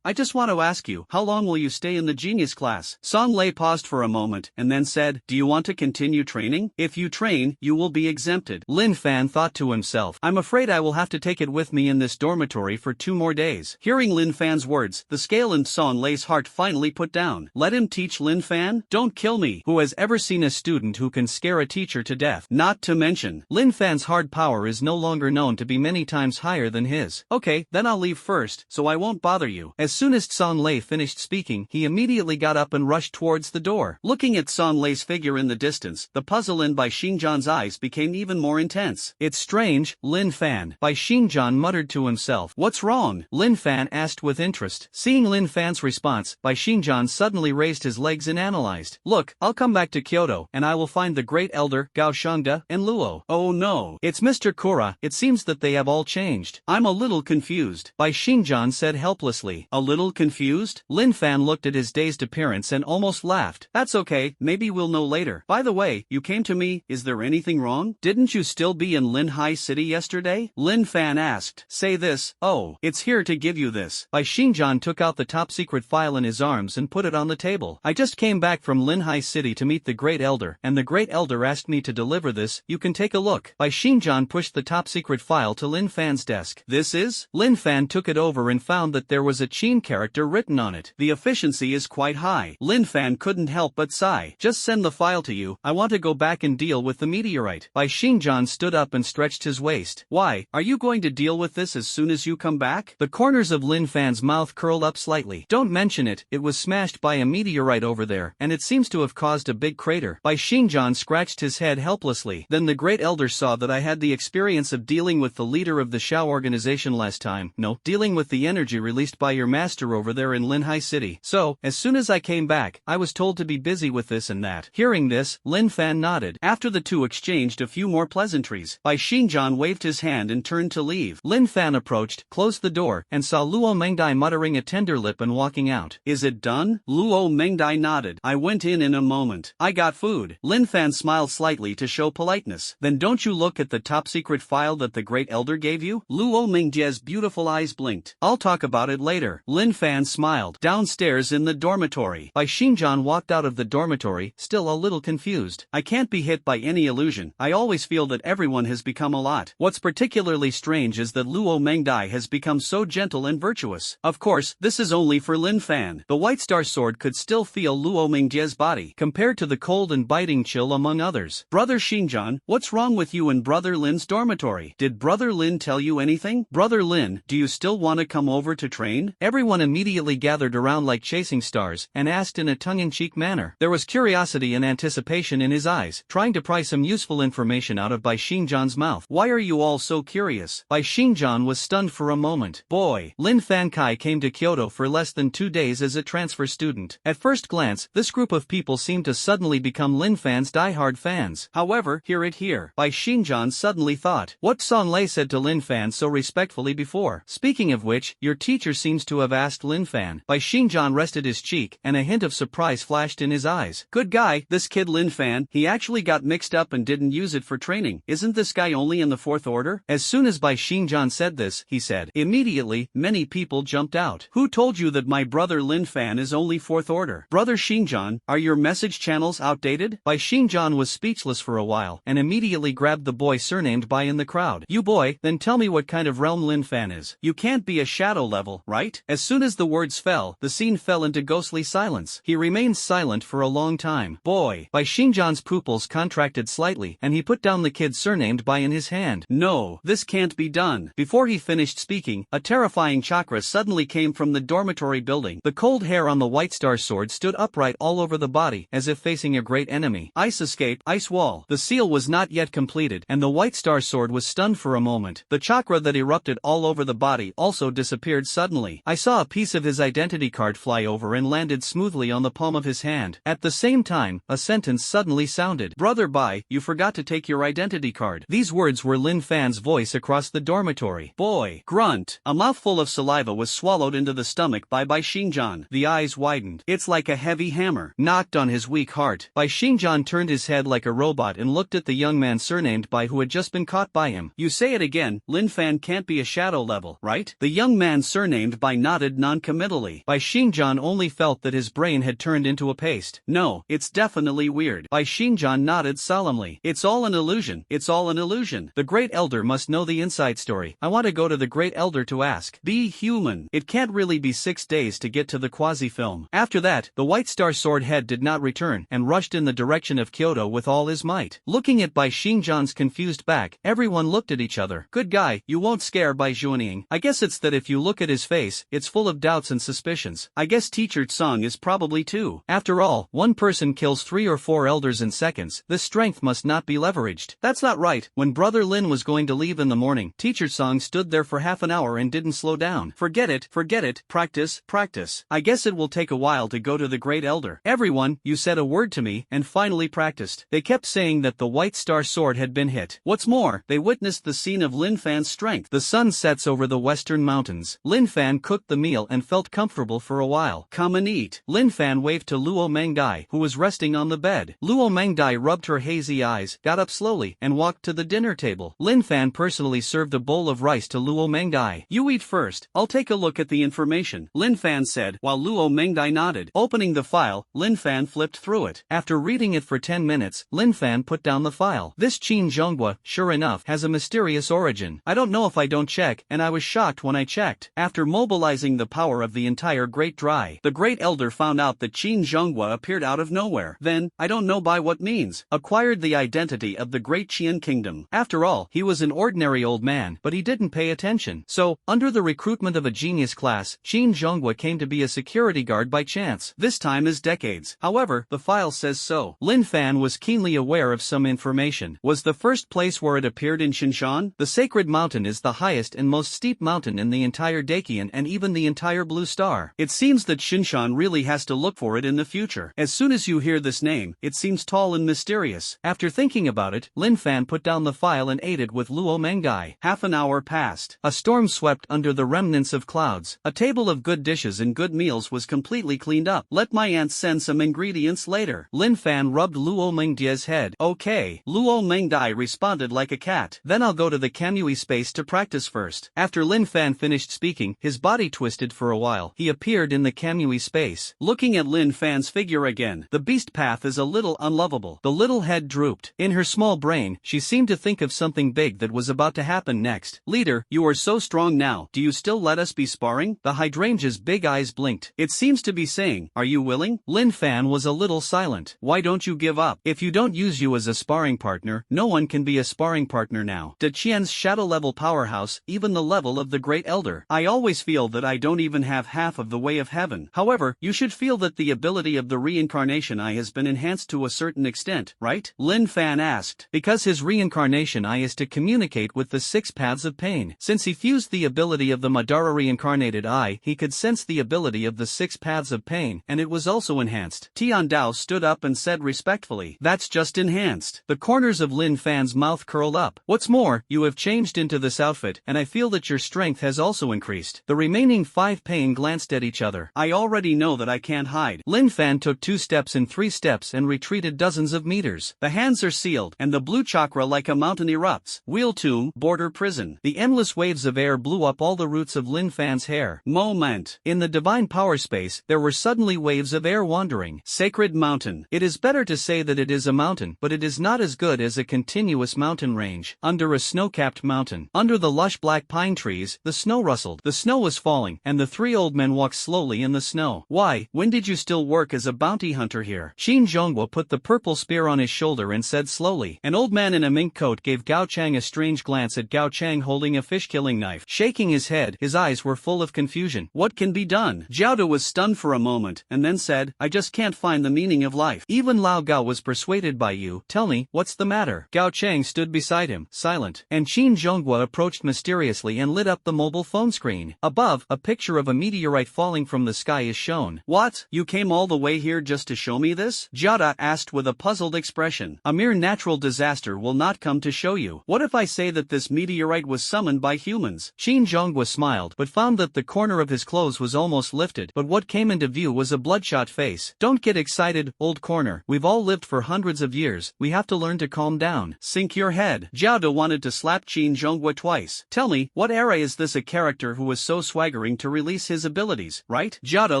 I just want want to ask you, how long will you stay in the genius class? Song Lei paused for a moment, and then said, do you want to continue training? If you train, you will be exempted. Lin Fan thought to himself, I'm afraid I will have to take it with me in this dormitory for 2 more days. Hearing Lin Fan's words, the scale in Song Lei's heart finally put down. Let him teach Lin Fan? Don't kill me. Who has ever seen a student who can scare a teacher to death? Not to mention, Lin Fan's hard power is no longer known to be many times higher than his. Okay, then I'll leave first, so I won't bother you. As soon as Song Lei finished speaking, he immediately got up and rushed towards the door. Looking at Song Lei's figure in the distance, the puzzle in Bai Xingjan's eyes became even more intense. It's strange, Lin Fan. Bai Xingjan muttered to himself. What's wrong? Lin Fan asked with interest. Seeing Lin Fan's response, Bai Xingjan suddenly raised his legs and analyzed. Look, I'll come back to Kyoto, and I will find the great elder, Gao Shangda, and Luo. Oh no. It's Mr. Kura, it seems that they have all changed. I'm a little confused. Bai Xingjan said helplessly. A little confused? Lin Fan looked at his dazed appearance and almost laughed. That's okay, maybe we'll know later. By the way, you came to me, is there anything wrong? Didn't you still be in Lin Hai City yesterday? Lin Fan asked. Say this. Oh, it's here to give you this. Bai Xingjan took out the top secret file in his arms and put it on the table. I just came back from Lin Hai City to meet the great elder, and the great elder asked me to deliver this. You can take a look. Bai Xingjan pushed the top secret file to Lin Fan's desk. This is? Lin Fan took it over and found that there was a Qin character written on it. The efficiency is quite high. Lin Fan couldn't help but sigh. Just send the file to you. I want to go back and deal with the meteorite. Bai Xingjan stood up and stretched his waist. Why, are you going to deal with this as soon as you come back? The corners of Lin Fan's mouth curled up slightly. Don't mention it, it was smashed by a meteorite over there, and it seems to have caused a big crater. Bai Xingjan scratched his head helplessly. Then the great elder saw that I had the experience of dealing with the leader of the Shao organization last time. No, dealing with the energy released by your master over there in Lin Hai City. So, as soon as I came back, I was told to be busy with this and that. Hearing this, Lin Fan nodded. After the two exchanged a few more pleasantries, Bai Xingjan waved his hand and turned to leave. Lin Fan approached, closed the door, and saw Luo Mangdai muttering a tender lip and walking out. Is it done? Luo Mangdai nodded. I went in a moment. I got food. Lin Fan smiled slightly to show politeness. Then don't you look at the top secret file that the great elder gave you? Luo Mingjia's beautiful eyes blinked. I'll talk about it later. Lin Fan smiled. Downstairs in the dormitory, Bai Xingjan walked out of the dormitory, still a little confused. I can't be hit by any illusion. I always feel that everyone has become a lot. What's particularly strange is that Luo Mangdai has become so gentle and virtuous. Of course, this is only for Lin Fan. The White Star Sword could still feel Luo Mingjia's body, compared to the cold and biting chill among others. Brother Shingjan, what's wrong with you and Brother Lin's dormitory? Did Brother Lin tell you anything? Brother Lin, do you still want to come over to train? Everyone immediately gathered around like chasing stars, and asked in a tongue-in-cheek manner. There was curiosity and anticipation in his eyes, trying to pry some useful information out of Bai Xingjan's mouth. Why are you all so curious? Bai Xingjan was stunned for a moment. Boy, Lin Fan Kai came to Kyoto for less than 2 days as a transfer student. At first glance, this group of people seemed to suddenly become Lin Fan's die-hard fans. However, hear it here. Bai Xingjan suddenly thought. What Song Lei said to Lin Fan so respectfully before. Speaking of which, your teacher seems to have asked Lin Fan. Bai Xingjan rested his cheek, and a hint of surprise flashed in his eyes. Good guy, this kid Lin Fan. He actually got mixed up and didn't use it for training. Isn't this guy only in the 4th order? As soon as Bai Xingjan said this, he said. Immediately, many people jumped out. Who told you that my brother Lin Fan is only 4th order? Brother Shingjan, are your message channels outdated? Bai Xingjan was speechless for a while, and immediately grabbed the boy surnamed Bai in the crowd. You boy, then tell me what kind of realm Lin Fan is. You can't be a shadow level, right? As soon as the words fell, the scene fell into ghostly silence. He remained silent for a long time. Boy. Bai Xingjan's pupils contracted slightly, and he put down the kid surnamed Bai in his hand. No, this can't be done. Before he finished speaking, a terrifying chakra suddenly came from the dormitory building. The cold hair on the White Star Sword stood upright all over the body, as if facing a great enemy. Ice escape, ice wall. The seal was not yet completed, and the White Star Sword was stunned for a moment. The chakra that erupted all over the body also disappeared suddenly. I saw a piece of his identity card fly over and landed smoothly on the palm of his hand. At the same time, a sentence suddenly sounded. Brother Bai, you forgot to take your identity card. These words were Lin Fan's voice across the dormitory. Boy. Grunt. A mouthful of saliva was swallowed into the stomach by Bai Xingjan. The eyes widened. It's like a heavy hammer knocked on his weak heart. Bai Xingjan turned his head like a robot and looked at the young man surnamed Bai who had just been caught by him. You say it again, Lin Fan can't be a shadow level, right? The young man surnamed Bai nodded non-committally. Bai Xingjan only felt that his brain had turned into a paste. No, it's definitely weird. Bai Xingjan nodded solemnly. It's all an illusion. It's all an illusion. The Great Elder must know the inside story. I want to go to the Great Elder to ask. Be human. It can't really be 6 days to get to the quasi-film. After that, the White Star Sword head did not return and rushed in the direction of Kyoto with all his might. Looking at Bai Xingjan's confused back, everyone looked at each other. Good guy, you won't scare Bai Xuanying. I guess it's that if you look at his face, it's full of doubts and suspicions. I guess Teacher Tsung is probably too. After all, one person kills 3 or 4 elders in seconds. This strength must not be leveraged. That's not right. When Brother Lin was going to leave in the morning, Teacher Tsung stood there for half an hour and didn't slow down. Forget it, practice, practice. I guess it will take a while to go to the Great Elder. Everyone, you said a word to me, and finally practiced. They kept saying that the White Star Sword had been hit. What's more, they witnessed the scene of Lin Fan's strength. The sun sets over the western mountains. Lin Fan cooked the meal and felt comfortable for a while. Come and eat. Lin Fan waved to Luo Mangdai, who was resting on the bed. Luo Mangdai rubbed her hazy eyes, got up slowly, and walked to the dinner table. Lin Fan personally served a bowl of rice to Luo Mangdai. You eat first, I'll take a look at the information, Lin Fan said, while Luo Mangdai nodded. Opening the file, Lin Fan flipped through it. After reading it for 10 minutes, Lin Fan put down the file. This Qin Zhonghua, sure enough, has a mysterious origin. I don't know if I don't check, and I was shocked when I checked. After mobilizing the power of the entire Great Dry, the Great Elder found out that Qin Zhonghua appeared out of nowhere. Then, I don't know by what means, acquired the identity of the Great Qian Kingdom. After all, he was an ordinary old man, but he didn't pay attention. So, under the recruitment of a genius class, Qin Zhonghua came to be a security guard by chance. This time is decades. However, the file says so. Lin Fan was keenly aware of some information. Was the first place where it appeared in Shinshan? The Sacred Mountain is the highest and most steep mountain in the entire Dakian and even the entire Blue Star. It seems that Shinshan really has to look for it in the future. As soon as you hear this name, it seems tall and mysterious. After thinking about it, Lin Fan put down the file and ate it with Luo Mangdai. Half an hour passed. A storm swept under the remnants of clouds. A table of good dishes and good meals was completely cleaned up. Let my aunt send some ingredients later. Lin Fan rubbed Luo Mengdia's head. Okay. Luo Mengdai responded like a cat. Then I'll go to the Kamui space to practice first. After Lin Fan finished speaking, his body twisted for a while. He appeared in the Kamui space. Looking at Lin Fan's figure again, the beast path is a little unlovable. The little head drooped. In her small brain, she seemed to think of something big that was about to happen next. Leader, you are so strong now. Do you still let us be sparring? The hydrangea's big eyes blinked. It seems to be saying, are you willing? Lin Fan was a little silent. Why don't you give up? If you don't use you as a sparring partner, no one can be a sparring partner now. De Qian's shadow level powerhouse, even the level of the Great Elder. I always feel that I don't even have half of the way of heaven. However, you should feel that the ability of the reincarnation eye has been enhanced to a certain extent, right? Lin Fan asked. Because his reincarnation eye is to communicate with the 6 paths of pain. Since he fused the ability of the Madara reincarnated eye, he could sense the ability of the 6 paths of pain, and it was also enhanced. Tian Dao stood up and said respectfully, that's just enhanced. The corners of Lin Fan's mouth curled up. What's more, you have changed into this outfit, and I feel that your strength has also increased. The remaining 5 Payne glanced at each other. I already know that I can't hide. Lin Fan took 2 steps and 3 steps and retreated dozens of meters. The hands are sealed, and the blue chakra like a mountain erupts. Wheel tomb, border prison. The endless waves of air blew up all the roots of Lin Fan's hair. Moment. In the divine power space, there were suddenly waves of air wandering. Sacred mountain. It is better to say that it is a mountain, but it is not as good as a continuous mountain range. Under a snow-capped mountain. Under the lush black pine trees, the snow rustled. The snow was falling, and the 3 old men walked slowly in the snow. Why, when did you still work as a bounty hunter here? Qin Zhonghua put the purple spear on his shoulder and said slowly. An old man in a mink coat gave Gao Chang a strange glance at Gao Chang holding a fish-killing knife. Shaking his head, his eyes were full of confusion. What can be done? Jiaoda was stunned for a moment, and then said, I just can't find the meaning of life. Even Lao Gao was persuaded by you. Tell me, what's the matter? Gao Chang stood beside him, silent, and Qin Zhonghua approached mysteriously and lit up the mobile phone screen. Above, a picture of a meteorite falling from the sky is shown. What? You came all the way here just to show me this? Jiaoda asked with a puzzled expression. A mere natural disaster will not come to show you. What if I say that this meteorite was summoned by humans? Qin Zhonghua smiled, but found that the corner of his clothes was almost lifted, but what came into view was a bloodshot face. Don't get excited, old corner. We've all lived for hundreds of years. We have to learn to calm down. Sink your head. Jiaoda wanted to slap Qin Zhonghua twice. Tell me, what era is this a character who was so swaggering to release his abilities, right? Jada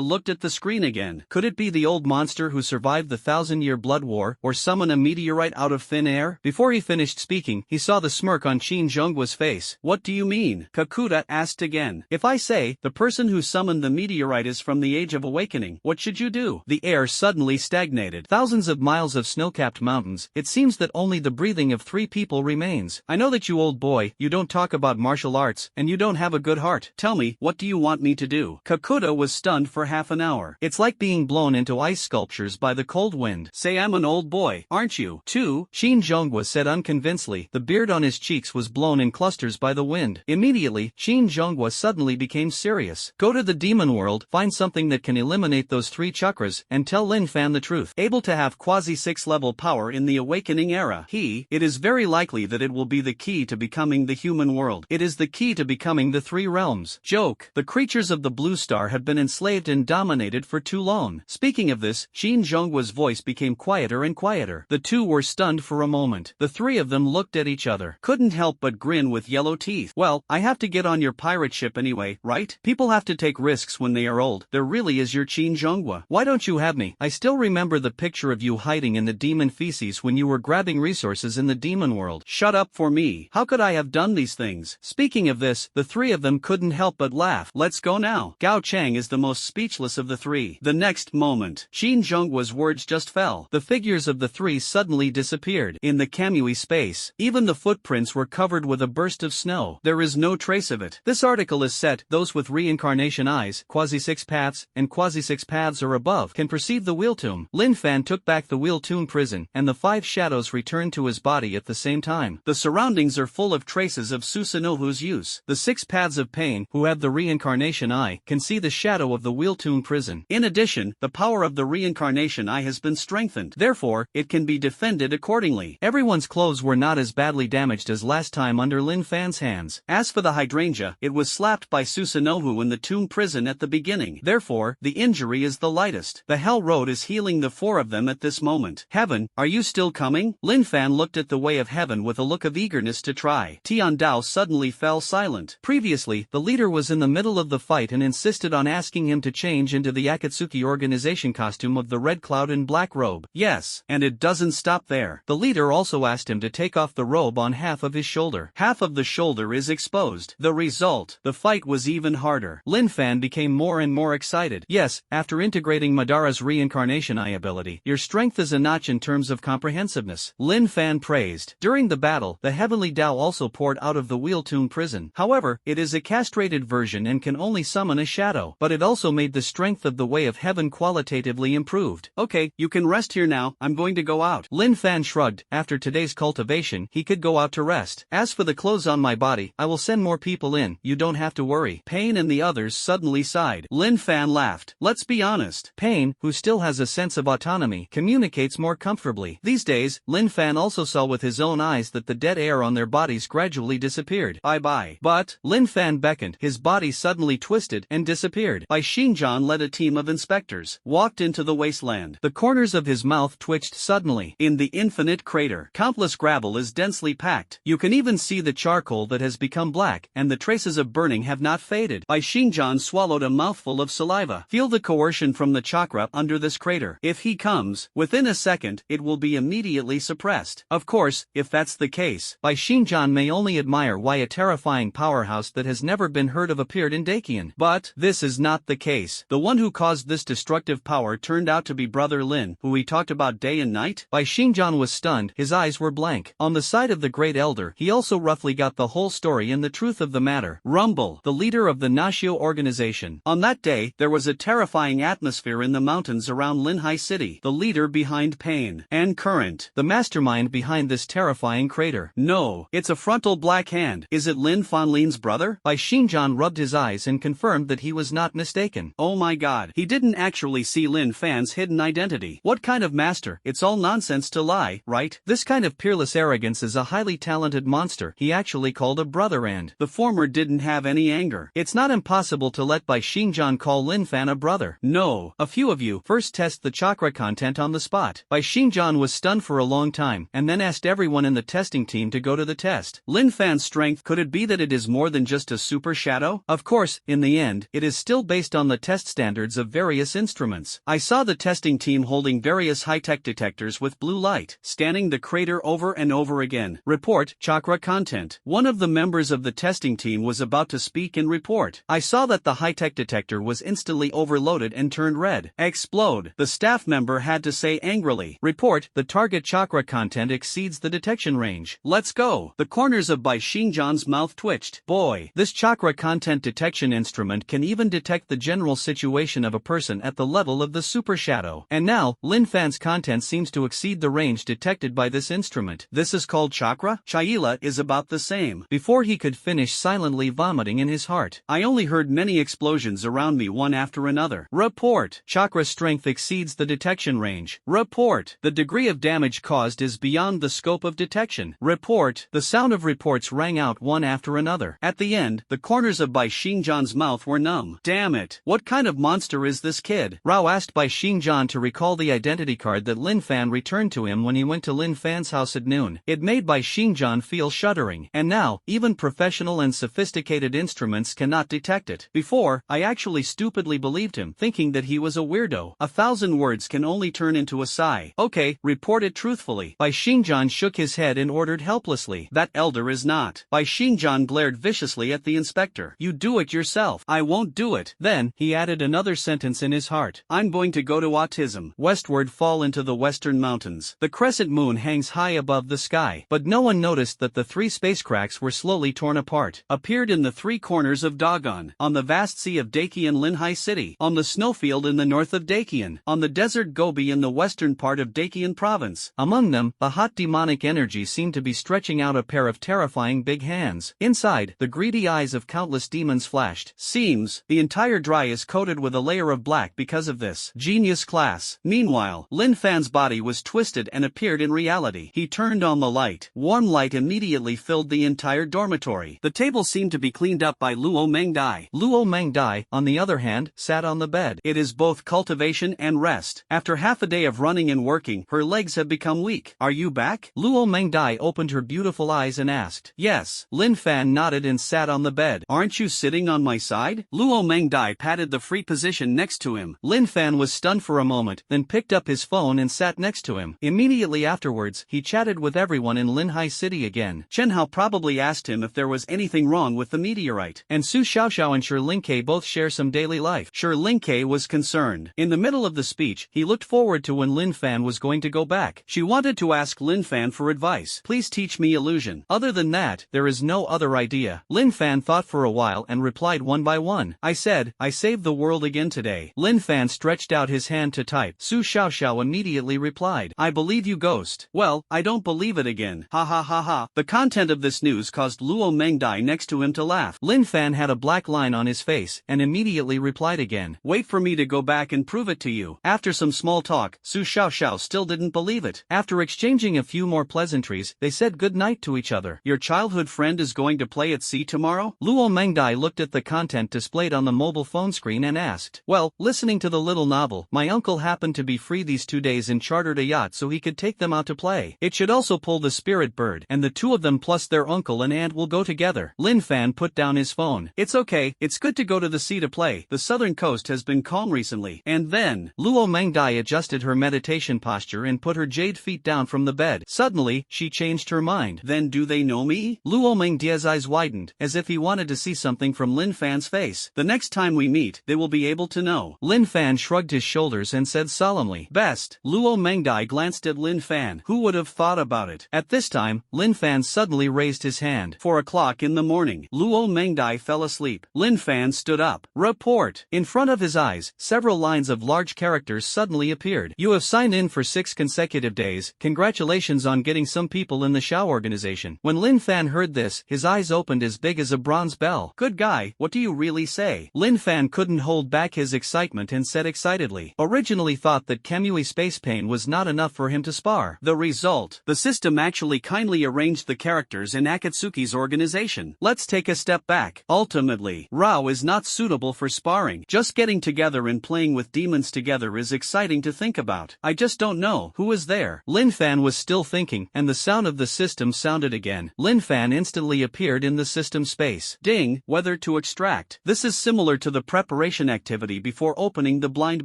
looked at the screen again. Could it be the old monster who survived the 1,000-year blood war, or summon a meteorite out of thin air? Before he finished speaking, he saw the smirk on Qin Zhonggua's face. What do you mean? Kakuta asked again. If I say, the person who summoned the meteorite is from the Age of Awakening, what should you do? The air suddenly stagnated. Thousands of miles of snow-capped mountains, it seems that only the breathing of 3 people remains. I know that you old boy, you don't talk about martial arts, and you don't have a good heart. Tell me, what do you want me to do? Kakuta was stunned for half an hour. It's like being blown into ice sculptures by the cold wind. Say I'm an old boy, aren't you? Too, Qin Zhonggua said unconvincingly. The beard on his cheeks was blown in clusters by the wind. Immediately, Qin Zhonggua suddenly became serious. Go to the demon world, find something that can eliminate those 3 chakras, and tell Lin Fan the truth. Able to have quasi-6 level power in the awakening era. It is very likely that it will be the key to becoming the human world. It is the key to becoming the 3 realms. Joke. The creatures of the Blue Star have been enslaved and dominated for too long. Speaking of this, Qin Zhonggua's voice became quieter and quieter. The two were stunned for a moment. The 3 of them looked at each other. Couldn't help but grin with yellow teeth. Well, I have to get on your pirate ship anyway, right? People have to take risks when they are old. There really is your Qin Zhonggua. Why don't you have me? I still remember the picture of you hiding in the demon feces when you were grabbing resources in the demon world. Shut up for me. How could I have done these things? Speaking of this, the 3 of them couldn't help but laugh. Let's go now. Gao Chang is the most speechless of the 3. The next moment, Qin Zhonggua's words just fell. The figures of the 3 suddenly disappeared. In the Kamui space, even the footprints were covered with a burst of snow. There is no trace of it. This article is set, those with reincarnation eyes, quasi-6 paths, and quasi-6 paths or above can perceive the wheel tomb. Lin Fan took back the wheel tomb prison, and the 5 shadows returned to his body at the same time. The surroundings are full of traces of Susanoo's use. The 6 paths of Payne, who have the reincarnation eye, can see the shadow of the wheel tomb prison. In addition, the power of the reincarnation eye has been strengthened. Therefore, it can be defended accordingly. Everyone's clothes were not as badly damaged as last time under Lin Fan's hands. As for the hydrangea, it was slapped by Susanoo in the tomb prison at the beginning. Therefore, the injury is the lightest. The Hell Road is healing the 4 of them at this moment. Heaven, are you still coming? Lin Fan looked at the way of heaven with a look of eagerness to try. Tian Dao suddenly fell silent. Previously, the leader was in the middle of the fight and insisted on asking him to change into the Akatsuki organization costume of the red cloud and black robe. Yes, and it doesn't stop there. The leader also asked him to take off the robe on half of his shoulder. Half of the shoulder is exposed. The result, the fight was even harder. Lin Fan became more and more excited. Yes, after integrating Madara's reincarnation eye ability, your strength is a notch in terms of comprehensiveness. Lin Fan praised. During the battle, the heavenly Dao also poured out of the wheel tomb prison. However, it is a castrated version and can only summon a shadow, but it also made the strength of the way of heaven qualitatively improved. Okay, you can rest here now, I'm going to go out. Lin Fan shrugged. After today's cultivation, he could go out to rest. As for the clothes on my body, I will send more people in, you don't have to worry. Payne and the others suddenly sighed. Lin Fan laughed. Let's be honest. Payne, who still has a sense of autonomy, communicates more comfortably. These days, Lin Fan also saw with his own eyes that the dead air on their bodies gradually disappeared. Bye-bye. But, Lin Fan beckoned, his body suddenly twisted and disappeared. Shingjan led a team of inspectors, walked into the wasteland. The corners of his mouth twitched suddenly. In the infinite crater, countless gravel is densely packed. You can even see the charcoal that has become black, and the traces of burning have not faded. Shingjan swallowed a mouthful of saliva. Feel the coercion from the chakra under this crater. If he comes, within a second, it will be immediately suppressed. Of course, if that's the case, Shingjan may only admire why a terrifying powerhouse that has never been heard of appeared in Dakian. But, this is not the case. The one who caused this destructive power turned out to be Brother Lin, who he talked about day and night. Shingjan was stunned, his eyes were blank. On the side of the Great Elder, he also roughly got the whole story and the truth of the matter. Rumble, the leader of the Nashio organization. On that day, there was a terrifying atmosphere in the mountains around Linhai City. The leader behind Payne and Current, the mastermind behind this terrifying crater. No, it's a frontal black hand. Is it Lin Fanlin's brother? Shingjan rubbed his eyes and confirmed that he was not mistaken. Oh my god, he didn't actually see Lin Fan's hidden identity. What kind of master? It's all nonsense to lie, right? This kind of peerless arrogance is a highly talented monster he actually called a brother, and the former didn't have any anger. It's not impossible to let Shingjan call Lin Fan a brother. No, a few of you first test the chakra content on the spot. Shingjan was stunned for a long time, and then asked everyone in the testing team to go to the test. Lin Fan's strength, could it be that it is more than just a super shadow? Of course, In the end, it is still based on the test standards of various instruments. I saw the testing team holding various high-tech detectors with blue light, scanning the crater over and over again. Report, chakra content. One of the members of the testing team was about to speak and report. I saw that the high-tech detector was instantly overloaded and turned red. Explode. The staff member had to say angrily. Report, the target chakra content exceeds the detection range. Let's go. The corners of Shingjan's mouth twitched. Boy, this chakra content detection instrument can even detect the general situation of a person at the level of the super shadow. And now, Lin Fan's content seems to exceed the range detected by this instrument. This is called chakra? Chayila is about the same. Before he could finish, silently vomiting in his heart, I only heard many explosions around me one after another. Report. Chakra strength exceeds the detection range. Report. The degree of damage caused is beyond the scope of detection. Report. The sound of reports rang out one after another. At the end, the corners of Shingjan's mouth were numb. Damn it. What kind of monster is this kid? Rao asked Shingjan to recall the identity card that Lin Fan returned to him when he went to Lin Fan's house at noon. It made Shingjan feel shuddering. And now, even professional and sophisticated instruments cannot detect it. Before, I actually stupidly believed him, thinking that he was a weirdo. 1,000 words can only turn into a sigh. Okay, report it truthfully. Shingjan shook his head and ordered helplessly. That elder is not. Shingjan glared viciously at the inspector. You do it yourself. I won't do it. Then, he added another sentence in his heart. I'm going to go to autism. Westward fall into the western mountains. The crescent moon hangs high above the sky, but no one noticed that the 3 space cracks were slowly torn apart. Appeared in the 3 corners of Dogon, on the vast sea of Dakian Linhai City, on the snowfield in the north of Dakian, on the desert Gobi in the western part of Dakian province. Among them, the hot demonic energy seemed to be stretching out a pair of terrifying big hands. Inside, the greedy eyes of countless demons flashed. Seems, the entire dry is coated with a layer of black because of this. Genius class. Meanwhile, Lin Fan's body was twisted and appeared in reality. He turned on the light. Warm light immediately filled the entire dormitory. The table seemed to be cleaned up by Luo Mangdai. Luo Mangdai, on the other hand, sat on the bed. It is both cultivation and rest. After half a day of running and working, her legs have become weak. Are you back? Luo Mangdai opened her beautiful eyes and asked. Yes. Lin Fan nodded and sat on the bed. Aren't you sitting on my side? Luo Mangdai patted the free position next to him. Lin Fan was stunned for a moment, then picked up his phone and sat next to him. Immediately afterwards, he chatted with everyone in Linhai City again. Chen Hao probably asked him if there was anything wrong with the meteorite. And Su Xiaoxiao and Shi Lingkei both share some daily life. Shi Lingkei was concerned. In the middle of the speech, he looked forward to when Lin Fan was going to go back. She wanted to ask Lin Fan for advice. Please teach me illusion. Other than that, there is no other idea. Lin Fan thought for a while and replied one by one. I said, I saved the world again today. Lin Fan stretched out his hand to type. Su Xiaoxiao immediately replied. I believe you, ghost. Well, I don't believe it again. Ha ha ha ha. The content of this news caused Luo Mangdai next to him to laugh. Lin Fan had a black line on his face and immediately replied again. Wait for me to go back and prove it to you. After some small talk, Su Xiaoxiao still didn't believe it. After exchanging a few more pleasantries, they said good night to each other. Your childhood friend is going to play at sea tomorrow? Luo Mangdai looked at the content displayed on the mobile phone screen and asked. Well, listening to the little novel, my uncle happened to be free these 2 days and chartered a yacht so he could take them out to play. It should also pull the spirit bird, and the 2 of them plus their uncle and aunt will go together. Lin Fan put down his phone. It's okay, it's good to go to the sea to play. The southern coast has been calm recently. And then, Luo Mangdai adjusted her meditation posture and put her jade feet down from the bed. Suddenly, she changed her mind. Then do they know me? Luo Mangdai's eyes widened, as if he wanted to see something from Lin Fan's face. The next time we meet, they will be able to know. Lin Fan shrugged his shoulders and said solemnly, best. Luo Mangdai glanced at Lin Fan. Who would have thought about it? At this time, Lin Fan suddenly raised his hand. 4 o'clock in the morning. Luo Mangdai fell asleep. Lin Fan stood up. Report. In front of his eyes, several lines of large characters suddenly appeared. You have signed in for 6 consecutive days. Congratulations on getting some people in the Shao organization. When Lin Fan heard this, his eyes opened as big as a bronze bell. Good guy, what do you really say? Lin Fan couldn't hold back his excitement and said excitedly. Originally thought that Kamui Space Payne was not enough for him to spar. The result. The system actually kindly arranged the characters in Akatsuki's organization. Let's take a step back. Ultimately, Rao is not suitable for sparring. Just getting together and playing with demons together is exciting to think about. I just don't know who is there. Lin Fan was still thinking, and the sound of the system sounded again. Lin Fan instantly appeared in the system space. Ding, whether to extract. This is similar to the preparation activity before opening the blind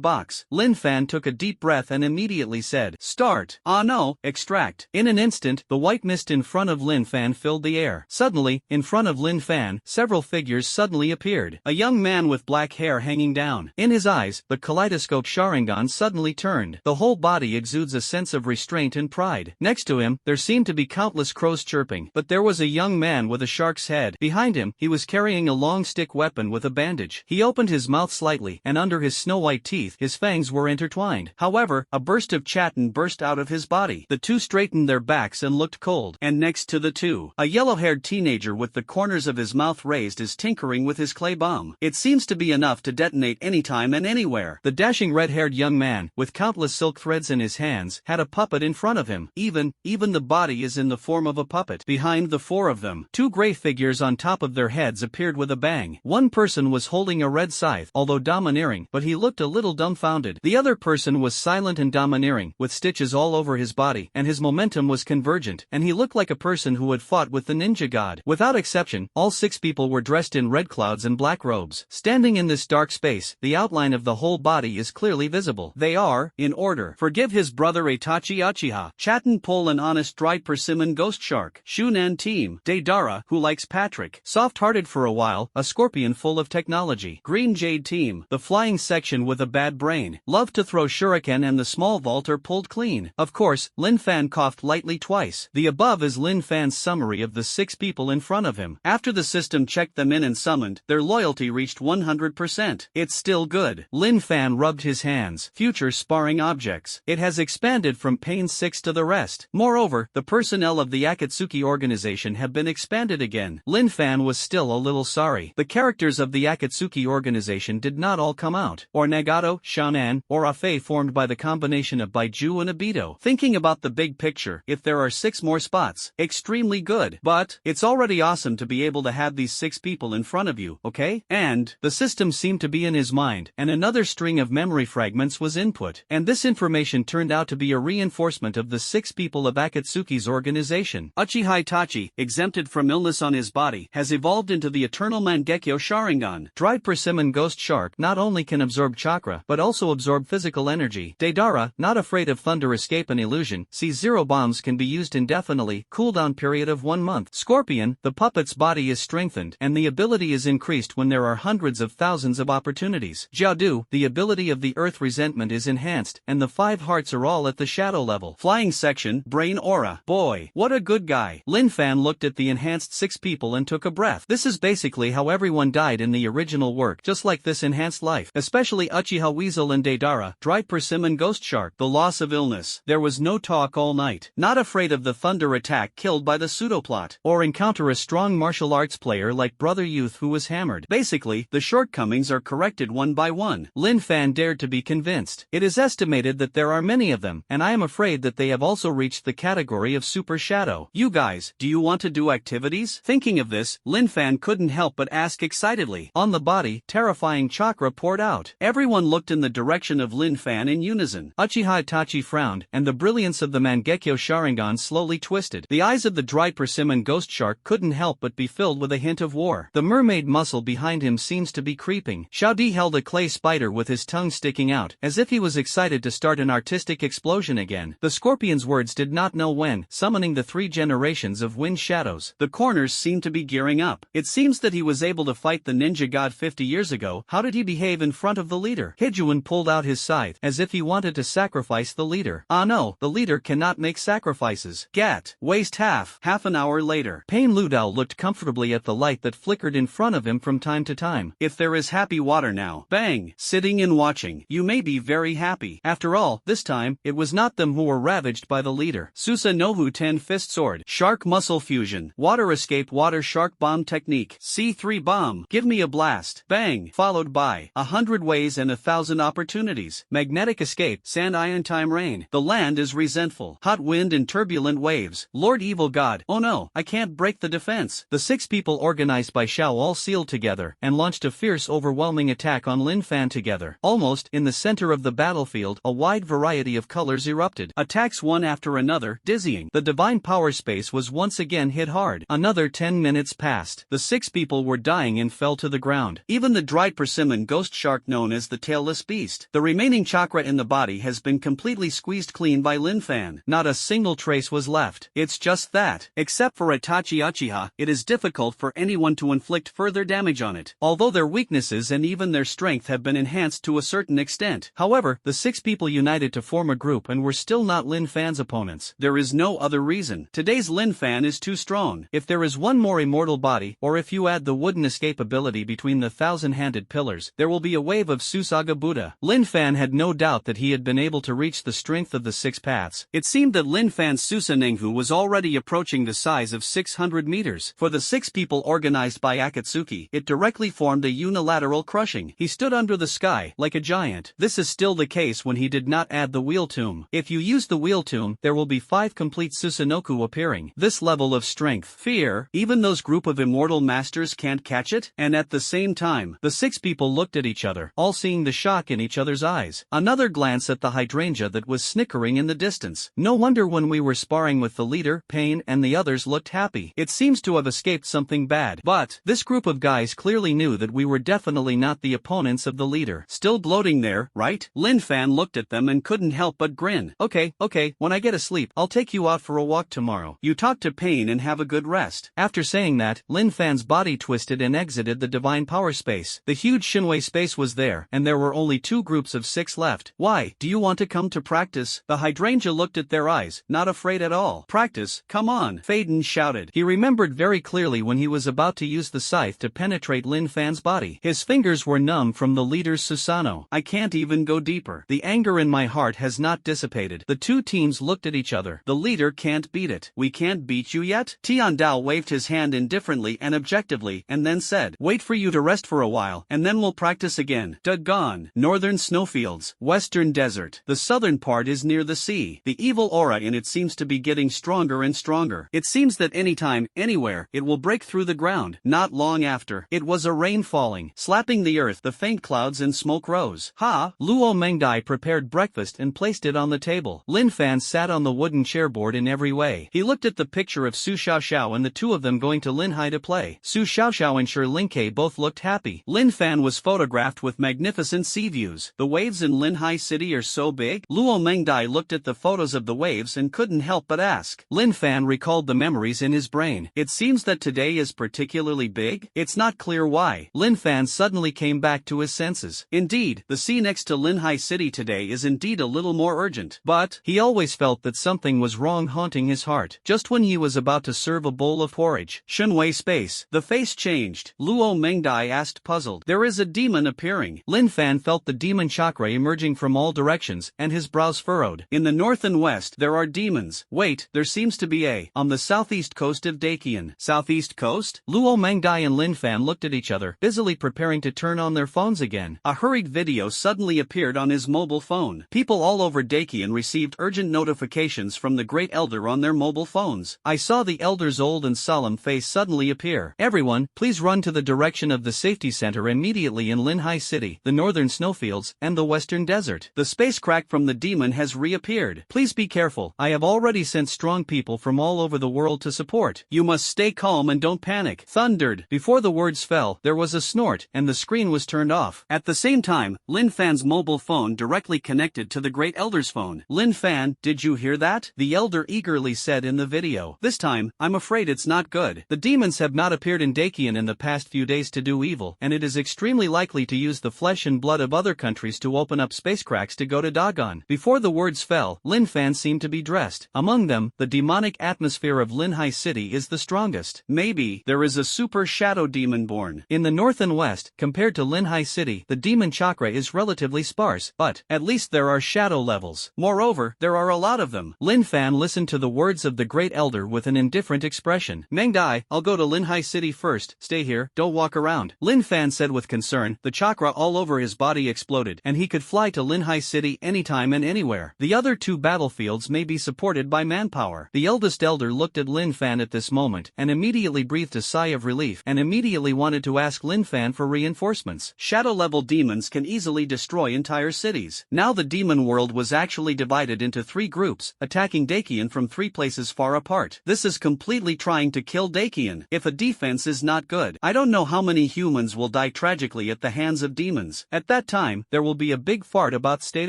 box. Lin Fan took a deep breath and immediately said, "Start." "Ah no, extract." In an instant, the white mist in front of Lin Fan filled the air. Suddenly, in front of Lin Fan, several figures suddenly appeared. A young man with black hair hanging down. In his eyes, the kaleidoscope Sharingan suddenly turned. The whole body exudes a sense of restraint and pride. Next to him, there seemed to be countless crows chirping. But there was a young man with a shark's head. Behind him, he was carrying a long stick weapon with a bandage. He opened his mouth slightly, and under his snow-white teeth, his fangs were intertwined. However, a burst of chatin burst out of his body. The two straightened their backs and looked cold. And next to the two, a yellow-haired teenager with the corners of his mouth raised is tinkering with his clay bomb. It seems to be enough to detonate anytime and anywhere. The dashing red-haired young man, with countless silk threads in his hands, had a puppet in front of him. Even the body is in the form of a puppet. Behind the four of them, two gray figures on top of their heads appeared with a bang. One person was holding a red scythe, although domineering, but he looked a little dumbfounded. The other person was silent and domineering, with stitches all over his body, and his momentum was convergent, and he looked like a person who had fought with the ninja god. Without exception, all six people were dressed in red clouds and black robes. Standing in this dark space, the outline of the whole body is clearly visible. They are, in order: Forgive his brother Itachi Uchiha, Chatten Pole an honest dried persimmon ghost shark, Shunan team, Deidara, who likes Patrick, soft-hearted for a while, a scorpion full of technology, Green Jade team, the flying section with a bad brain, love to throw shuriken and the small vault are pulled clean. Of course, Lin Fan coughed lightly twice. The above is Lin Fan's summary of the six people in front of him. After the system checked them in and summoned, their loyalty reached 100%. It's still good. Lin Fan rubbed his hands. Future sparring objects. It has expanded from Payne 6 to the rest. Moreover, the personnel of the Akatsuki organization have been expanded again. Lin Fan was still a little sorry. The characters of the Akatsuki organization did not all come out. Or Nagato, Shanan, or Afe formed by the combination of Baiju and Obito. Thinking about the big picture, if there are 6 more spots, extremely good. But, it's already awesome to be able to have these 6 people in front of you, okay? And, the system seemed to be in his mind, and another string of memory fragments was input. And this information turned out to be a reinforcement of the 6 people of Akatsuki's organization. Uchiha Itachi, exempted from illness on his body, has evolved into the eternal Mangekyo Sharingan. Dried persimmon ghost shark not only can absorb chakra, but also absorb physical energy. Deidara, not afraid of thunder escape and illusion, C0 bombs can be used indefinitely, cooldown period of 1 month. Scorpion, the puppet's body is strengthened, and the ability is increased when there are hundreds of thousands of opportunities. Jiaodu, the ability of the earth resentment is enhanced, and the 5 hearts are all at the shadow level. Flying section, brain aura. Boy, what a good guy. Lin Fan looked at the enhanced 6 people and took a breath. This is basically how everyone died in the original work, just like this enhanced life. Especially Uchiha Weasel and Deidara, dried persimmon ghost shark. The loss of illness. There was no talk all night. Not afraid of the thunder attack killed by the pseudoplot. Or encounter a strong martial arts player like Brother Youth who was hammered. Basically, the shortcomings are corrected one by one. Lin Fan dared to be convinced. It is estimated that there are many of them, and I am afraid that they have also reached the category of super shadow. You guys, do you want to do activities? Thinking of this, Lin Fan couldn't help but ask excitedly. On the body, terrifying chakra poured out. Everyone looked in the direction of Lin Fan in unison. Uchiha Itachi frowned, and the brilliance of the Mangekyo Sharingan slowly twisted. The eyes of the dried persimmon ghost shark couldn't help but be filled with a hint of war. The mermaid muscle behind him seems to be creeping. Xiaodi held a clay spider with his tongue sticking out, as if he was excited to start an artistic explosion again. The scorpion's words did not know when, summoning the 3 generations of wind shadows. The corners seemed to be gearing up. It seems that he was able to fight the ninja god 50 years ago. How did he behave in front of the leader? Hijuan pulled out his scythe, as if he wanted to sacrifice the leader. Ah no, the leader cannot make sacrifices. Gat. Waste half. Half an hour later. Payne Ludao looked comfortably at the light that flickered in front of him from time to time. If there is happy water now. Bang. Sitting and watching. You may be very happy. After all, this time, it was not them who were ravaged by the leader. Susa Nohu 10 fist sword. Shark muscle fusion. Water escape water shark bomb technique. C3 bomb. Give me a blast. Bang. Followed by 100 ways and 1,000 opportunities. Magnetic escape. Sand iron time rain. The land is resentful. Hot wind and turbulent waves. Lord evil god. Oh no, I can't break the defense. The 6 people organized by Xiao all sealed together and launched a fierce overwhelming attack on Lin Fan together. Almost in the center of the battlefield, a wide variety of colors erupted. Attacks one after another, dizzying. The divine power space was once again hit hard. Another 10 minutes passed. The 6 people were dying dying and fell to the ground. Even the dried persimmon ghost shark known as the tailless beast. The remaining chakra in the body has been completely squeezed clean by Lin Fan. Not a single trace was left. It's just that, except for Itachi Uchiha, it is difficult for anyone to inflict further damage on it. Although their weaknesses and even their strength have been enhanced to a certain extent. However, the 6 people united to form a group and were still not Lin Fan's opponents. There is no other reason. Today's Lin Fan is too strong. If there is one more immortal body, or if you add the wooden escape ability between the 1,000-handed pillars, there will be a wave of Susaga Buddha. Lin Fan had no doubt that he had been able to reach the strength of the 6 paths. It seemed that Lin Fan's Susanenghu was already approaching the size of 600 meters. For the 6 people organized by Akatsuki, it directly formed a unilateral crushing. He stood under the sky, like a giant. This is still the case when he did not add the wheel tomb. If you use the wheel tomb, there will be 5 complete Susanoko appearing. This level of strength, fear, even those group of immortal masters can't catch it? And at the same time, the 6 people looked at each other, all seeing the shock in each other's eyes. Another glance at the hydrangea that was snickering in the distance. No wonder when we were sparring with the leader, Payne, and the others looked happy. It seems to have escaped something bad. But this group of guys clearly knew that we were definitely not the opponents of the leader. Still gloating there, right? Lin Fan looked at them and couldn't help but grin. Okay, when I get a sleep, I'll take you out for a walk tomorrow. You talk to Payne and have a good rest. After saying that, Lin Fan's body twisted and exited the divine power space. The huge Shinwei space was there, and there were only 2 groups of 6 left. Why, do you want to come to practice? The hydrangea looked at their eyes, not afraid at all. Practice? Come on, Payne shouted. He remembered very clearly when he was about to use the scythe to penetrate Lin Fan's body. His fingers were numb from the leader's Susanoo. I can't even go deeper. The anger in my heart has not dissipated. The 2 teams looked at each other. The leader can't beat it. We can't beat you yet? Tian Dao waved his hand indifferently and objectively, and then said, wait for you to rest for a while, and then we'll practice again. Dagon. Northern snowfields. Western desert. The southern part is near the sea. The evil aura in it seems to be getting stronger and stronger. It seems that anytime, anywhere, it will break through the ground. Not long after, it was a rain falling, slapping the earth. The faint clouds and smoke rose. Ha! Luo Mangdai prepared breakfast and placed it on the table. Lin Fan sat on the wooden chairboard in every way. He looked at the picture of Su Xiaoxiao and the 2 of them going to Linhai to play. Su Xiaoxiao and Shi Linkei both looked happy. Lin Fan was photographed with magnificent sea views. The waves in Linhai City are so big? Luo Mengdai looked at the photos of the waves and couldn't help but ask. Lin Fan recalled the memories in his brain. It seems that today is particularly big? It's not clear why. Lin Fan suddenly came back to his senses. Indeed, the sea next to Linhai City today is indeed a little more urgent. But he always felt that something was wrong, haunting his heart. Just when he was about to serve a bowl of porridge. Shinwei space. The face changed. Luo Mengdai asked, puzzled. There is a demon appearing. Lin Fan felt the demon chakra emerging from all directions, and his brows furrowed. In the north and west, there are demons. Wait, there seems to be a on the southeast coast of Dakian. Southeast coast? Luo Mengdai and Lin Fan looked at each other, busily preparing to turn on their phones again. A hurried video suddenly appeared on his mobile phone. People all over Dakian received urgent notifications from the Great Elder on their mobile phones. I saw the Elder's old and solemn face suddenly appear. Everyone, please run to the direction of the safety center immediately in Linhai City, the northern snowfields, and the western desert. The space crack from the demon has reappeared. Please be careful. I have already sent strong people from all over the world to support. You must stay calm and don't panic. Thundered. Before the words fell, there was a snort, and the screen was turned off. At the same time, Lin Fan's mobile phone directly connected to the Great Elder's phone. Lin Fan, did you hear that? The Elder eagerly said in the video. This time, I'm afraid it's not good. The demons have not appeared in Dakian in the past few days to do evil, and it is extremely likely to use the flesh and blood of other countries to open up space cracks to go to Dagon. Before the words fell, Lin Fan seemed to be dressed. Among them, the demonic atmosphere of Linhai City is the strongest. Maybe there is a super shadow demon born. In the north and west, compared to Linhai City, the demon chakra is relatively sparse, but at least there are shadow levels. Moreover, there are a lot of them. Lin Fan listened to the words of the Great Elder with an indifferent expression. Mengdai, I'll go to Linhai City first. Stay here, don't walk around. Lin Fan said with concern. The chakra all over his body exploded, and he could fly to Linhai City anytime and anywhere. The other 2 battlefields may be supported by manpower. The eldest elder looked at Lin Fan at this moment, and immediately breathed a sigh of relief, and immediately wanted to ask Lin Fan for reinforcements. Shadow-level demons can easily destroy entire cities. Now the demon world was actually divided into 3 groups, attacking Dakian from 3 places far apart. This is completely trying to kill Dakian. If a defense is not good, good. I don't know how many humans will die tragically at the hands of demons. At that time, there will be a big fart about state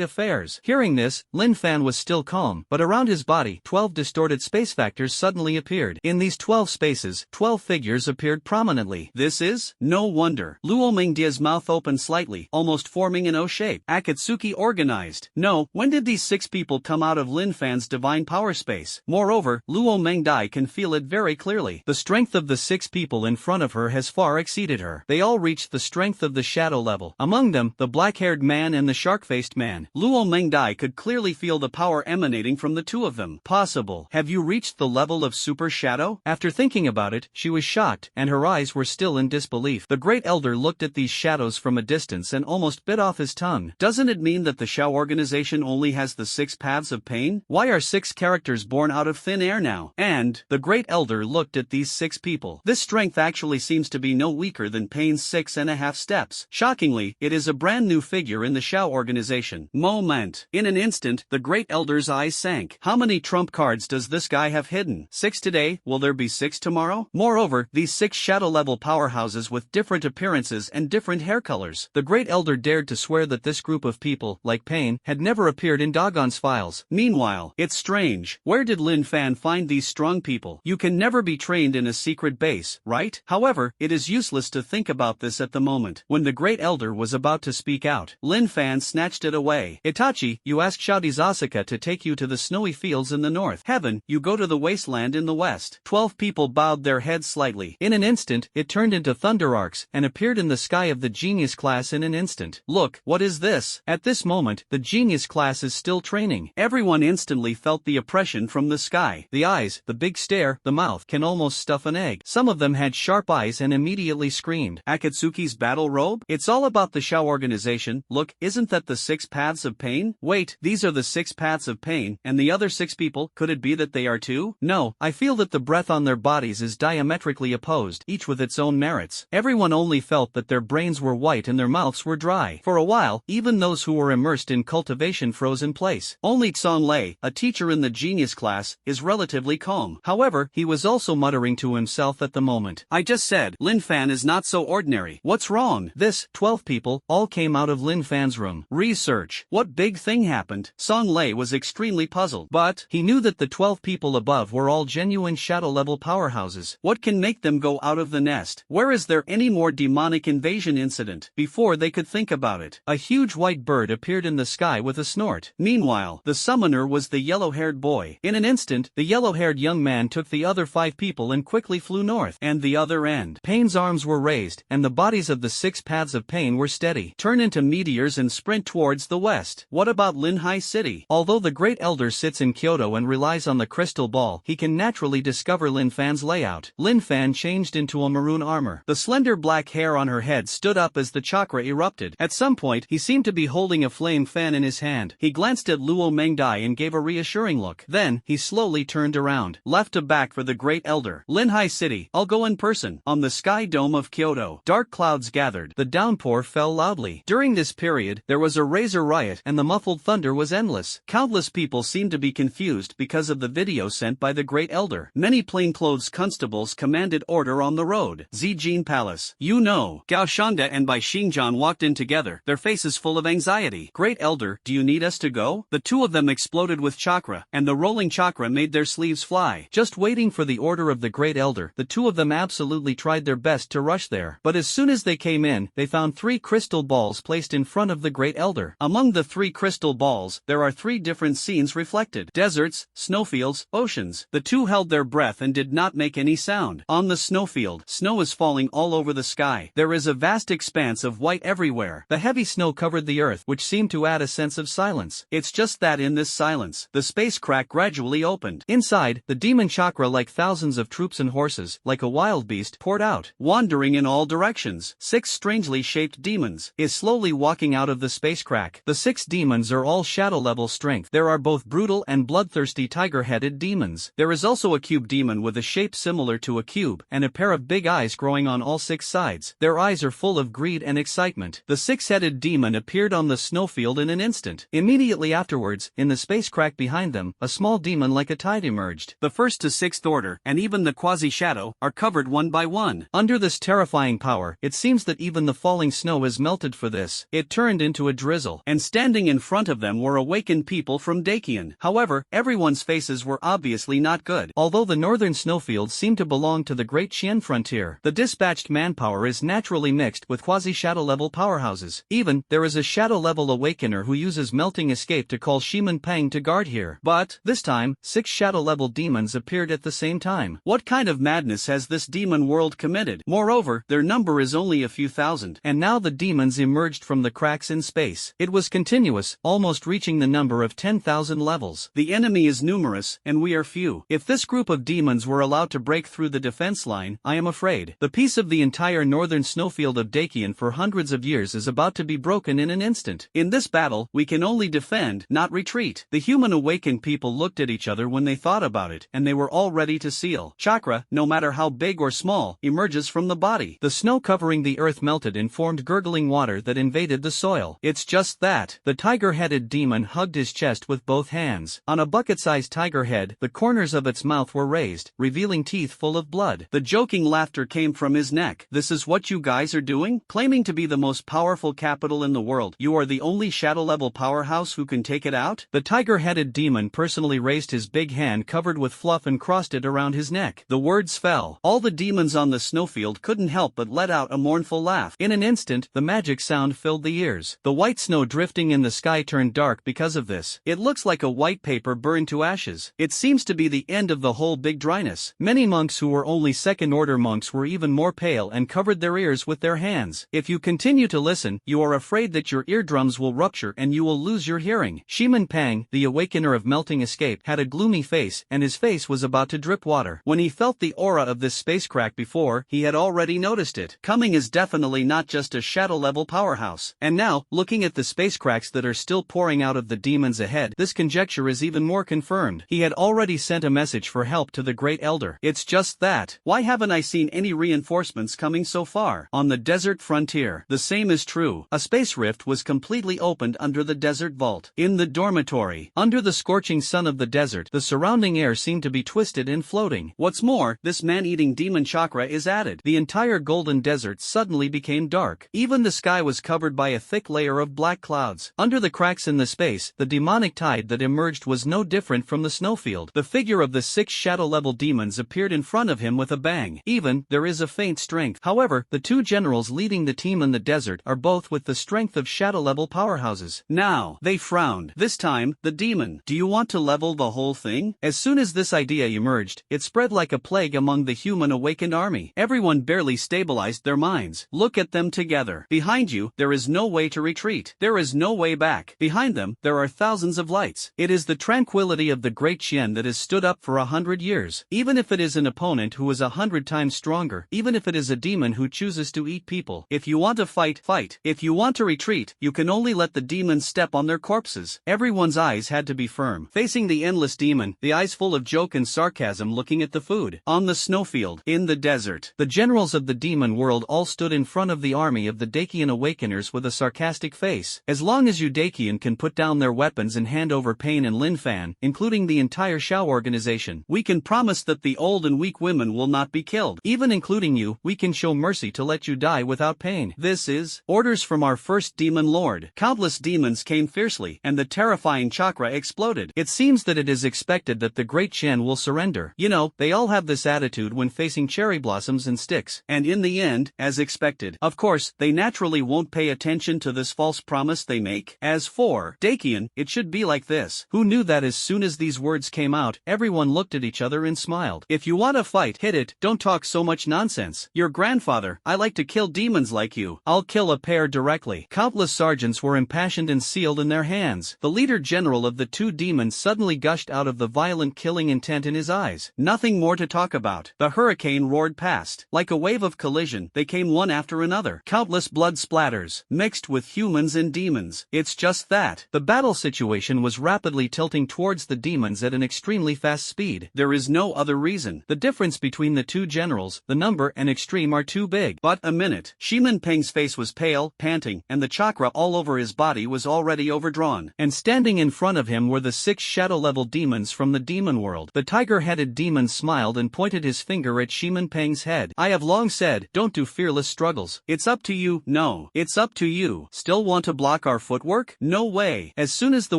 affairs. Hearing this, Lin Fan was still calm, but around his body, 12 distorted space factors suddenly appeared. In these 12 spaces, 12 figures appeared prominently. This is? No wonder. Luo Mingdia's mouth opened slightly, almost forming an O shape. Akatsuki organized. No, when did these 6 people come out of Lin Fan's divine power space? Moreover, Luo Mangdai can feel it very clearly. The strength of the 6 people in front of her has far exceeded her. They all reached the strength of the shadow level. Among them, the black-haired man and the shark-faced man. Luo Mangdai could clearly feel the power emanating from the two of them. Possible. Have you reached the level of super shadow? After thinking about it, she was shocked, and her eyes were still in disbelief. The great elder looked at these shadows from a distance and almost bit off his tongue. Doesn't it mean that the Shao organization only has the 6 paths of pain? Why are 6 characters born out of thin air now? And the great elder looked at these 6 people. This strength actually seems to be no weaker than Payne's 6.5 steps. Shockingly, it is a brand new figure in the Shao organization. Moment. In an instant, the great elder's eyes sank. How many trump cards does this guy have hidden? 6 today, will there be 6 tomorrow? Moreover, these 6 shadow-level powerhouses with different appearances and different hair colors. The great elder dared to swear that this group of people, like Payne, had never appeared in Dagon's files. Meanwhile, it's strange. Where did Lin Fan find these strong people? You can never be trained in a secret base, right? However, it is useless to think about this at the moment. When the great elder was about to speak out, Lin Fan snatched it away. Itachi, you ask Shouties Asuka to take you to the snowy fields in the north. Heaven, you go to the wasteland in the west. 12 people bowed their heads slightly. In an instant, it turned into thunder arcs and appeared in the sky of the genius class in an instant. Look, what is this? At this moment, the genius class is still training. Everyone instantly felt the oppression from the sky. The eyes, the big stare, the mouth can almost stuff an egg. Some of them had sharp eyes and immediately screamed. Akatsuki's battle robe? It's all about the Shao organization. Look, isn't that the 6 paths of pain? Wait, these are the 6 paths of pain, and the other 6 people, could it be that they are too? No, I feel that the breath on their bodies is diametrically opposed, each with its own merits. Everyone only felt that their brains were white and their mouths were dry. For a while, even those who were immersed in cultivation froze in place. Only Tsong Lei, a teacher in the genius class, is relatively calm. However, he was also muttering to himself at the moment. I just said, Lin Fan is not so ordinary. What's wrong? This, 12 people, all came out of Lin Fan's room. Research. What big thing happened? Tsong Lei was extremely puzzled, but he knew that the 12 people above were all genuine shadow-level powerhouses. What can make them go out of the nest? Where is there any more demonic invasion incident? Before they could think about it, a huge white bird appeared in the sky with a snort. Meanwhile, the summoner was the yellow-haired boy. In an instant, the yellow-haired young man took the other 5 people and quickly flew north. And the other end. Payne's arms were raised, and the bodies of the 6 paths of pain were steady. Turn into meteors and sprint towards the west. What about Linhai City? Although the great elder sits in Kyoto and relies on the crystal ball, he can naturally discover Lin Fan's layout. Lin Fan changed into a maroon armor. The slender black hair on her head stood up as the chakra erupted. At some point, he seemed to be holding a flame fan in his hand. He glanced at Luo Mangdai and gave a reassuring look. Then, he slowly turned around, left to back for the great elder. Linhai City, I'll go in person. On the sky dome of Kyoto, dark clouds gathered. The downpour fell loudly. During this period, there was a razor riot and the muffled thunder was endless. Countless people seemed to be confused because of the video sent by the great elder. Many plainclothes constables commanded order on the road. Zijin Palace. You know, Gao Shanda and Bai Shingjan walked in together, their faces full of anxiety. Great elder, do you need us to go? The two of them exploded with chakra, and the rolling chakra made their sleeves fly. Just waiting for the order of the great elder, the two of them absolutely tried their best to rush there. But as soon as they came in, they found 3 crystal balls placed in front of the great elder. Among the 3 crystal balls, there are 3 different scenes reflected. Deserts, snowfields, oceans. The two held their breath and did not make any sound. On the snowfield, snow is falling all over the sky. There is a vast expanse of white everywhere. The heavy snow covered the earth, which seemed to add a sense of silence. It's just that in this silence, the space crack gradually opened. Inside, the demon chakra, like thousands of troops and horses, like a wild beast, poured out, wandering in all directions. 6 strangely shaped demons is slowly walking out of the space crack. The 6 demons are all shadow-level strength. There are both brutal and bloodthirsty tiger-headed demons. There is also a cube demon with a shape similar to a cube, and a pair of big eyes growing on all 6 sides. Their eyes are full of greed and excitement. The 6-headed demon appeared on the snowfield in an instant. Immediately afterwards, in the space crack behind them, a small demon like a tide emerged. The 1st to 6th order, and even the quasi-shadow, are covered one by one. 1. Under this terrifying power, it seems that even the falling snow is melted for this. It turned into a drizzle, and standing in front of them were awakened people from Dakian. However, everyone's faces were obviously not good. Although the northern snowfields seem to belong to the Great Qian frontier, the dispatched manpower is naturally mixed with quasi-shadow-level powerhouses. Even, there is a shadow-level awakener who uses melting escape to call Shiman Pang to guard here. But, this time, 6 shadow-level demons appeared at the same time. What kind of madness has this demon world committed? Moreover, their number is only a few thousand. And now the demons emerged from the cracks in space. It was continuous, almost reaching the number of 10,000 levels. The enemy is numerous, and we are few. If this group of demons were allowed to break through the defense line, I am afraid the peace of the entire northern snowfield of Dakian for hundreds of years is about to be broken in an instant. In this battle, we can only defend, not retreat. The human awakened people looked at each other when they thought about it, and they were all ready to seal. Chakra, no matter how big or small, emerges from the body. The snow covering the earth melted and formed gurgling water that invaded the soil. It's just that. The tiger-headed demon hugged his chest with both hands. On a bucket-sized tiger head, the corners of its mouth were raised, revealing teeth full of blood. The joking laughter came from his neck. This is what you guys are doing? Claiming to be the most powerful capital in the world, you are the only shadow-level powerhouse who can take it out? The tiger-headed demon personally raised his big hand covered with fluff and crossed it around his neck. The words fell. All the demons on the snowfield couldn't help but let out a mournful laugh. In an instant, the magic sound filled the ears. The white snow drifting in the sky turned dark because of this. It looks like a white paper burned to ashes. It seems to be the end of the whole big dryness. Many monks who were only second-order monks were even more pale and covered their ears with their hands. If you continue to listen, you are afraid that your eardrums will rupture and you will lose your hearing. Shiman Pang, the awakener of melting escape, had a gloomy face, and his face was about to drip water. When he felt the aura of this space crack before, he had already noticed it. Coming is definitely not just a shadow-level powerhouse. And now, looking at the space cracks that are still pouring out of the demons ahead, this conjecture is even more confirmed. He had already sent a message for help to the Great Elder. It's just that. Why haven't I seen any reinforcements coming so far? On the desert frontier, the same is true. A space rift was completely opened under the desert vault. In the dormitory, under the scorching sun of the desert, the surrounding air seemed to be twisted and floating. What's more, this man-eating demon chakra is added. The entire golden desert suddenly became dark. Even the sky was covered by a thick layer of black clouds. Under the cracks in the space, the demonic tide that emerged was no different from the snowfield. The figure of the 6 shadow-level demons appeared in front of him with a bang. Even, there is a faint strength. However, the 2 generals leading the team in the desert are both with the strength of shadow-level powerhouses. Now, they frowned. This time, the demon. Do you want to level the whole thing? As soon as this idea emerged, it spread like a plague among the human awakened army. Everyone barely stabilized their minds. Look at them together. Behind you, there is no way to retreat. There is no way back. Behind them, there are thousands of lights. It is the tranquility of the Great Qian that has stood up for 100 years. Even if it is an opponent who is 100 times stronger, even if it is a demon who chooses to eat people. If you want to fight, fight. If you want to retreat, you can only let the demons step on their corpses. Everyone's eyes had to be firm. Facing the endless demon, the eyes full of joke and sarcasm looking at the food. On the snowfield, in the desert, the generals of the demon world all stood in front of the army of the Dakian awakeners with a sarcastic face. As long as you Dakian can put down their weapons and hand over Payne and Lin Fan, including the entire Shao organization, we can promise that the old and weak women will not be killed. Even including you, we can show mercy to let you die without pain. This is orders from our first demon lord. Countless demons came fiercely, and the terrifying chakra exploded. It seems that it is expected that the Great Qian will surrender. You know, they all have this attitude when facing cherry blossoms and sticks. And in the end, as expected, of course, they naturally won't pay attention to this false promise they make. As for Dakian, it should be like this. Who knew that as soon as these words came out, everyone looked at each other and smiled. If you want to fight, hit it. Don't talk so much nonsense. Your grandfather, I like to kill demons like you. I'll kill a pair directly. Countless sergeants were impassioned and sealed in their hands. The leader general of the 2 demons suddenly gushed out of the violent killing intent in his eyes. Nothing more to talk about. The hurricane roared past. Like a wave of collision, they came one after another. Countless blood splatters, mixed with humans and demons. It's just that. The battle situation was rapidly tilting towards the demons at an extremely fast speed. There is no other reason. The difference between the 2 generals, the number and extreme, are too big. But a minute. Shiman Peng's face was pale, panting, and the chakra all over his body was already overdrawn. And standing in front of him were the 6 shadow-level demons from the demon world. The tiger-headed demon smiled and pointed his finger at Shiman Peng Pang's head. I have long said, don't do fearless struggles. It's up to you. No. It's up to you. Still want to block our footwork? No way. As soon as the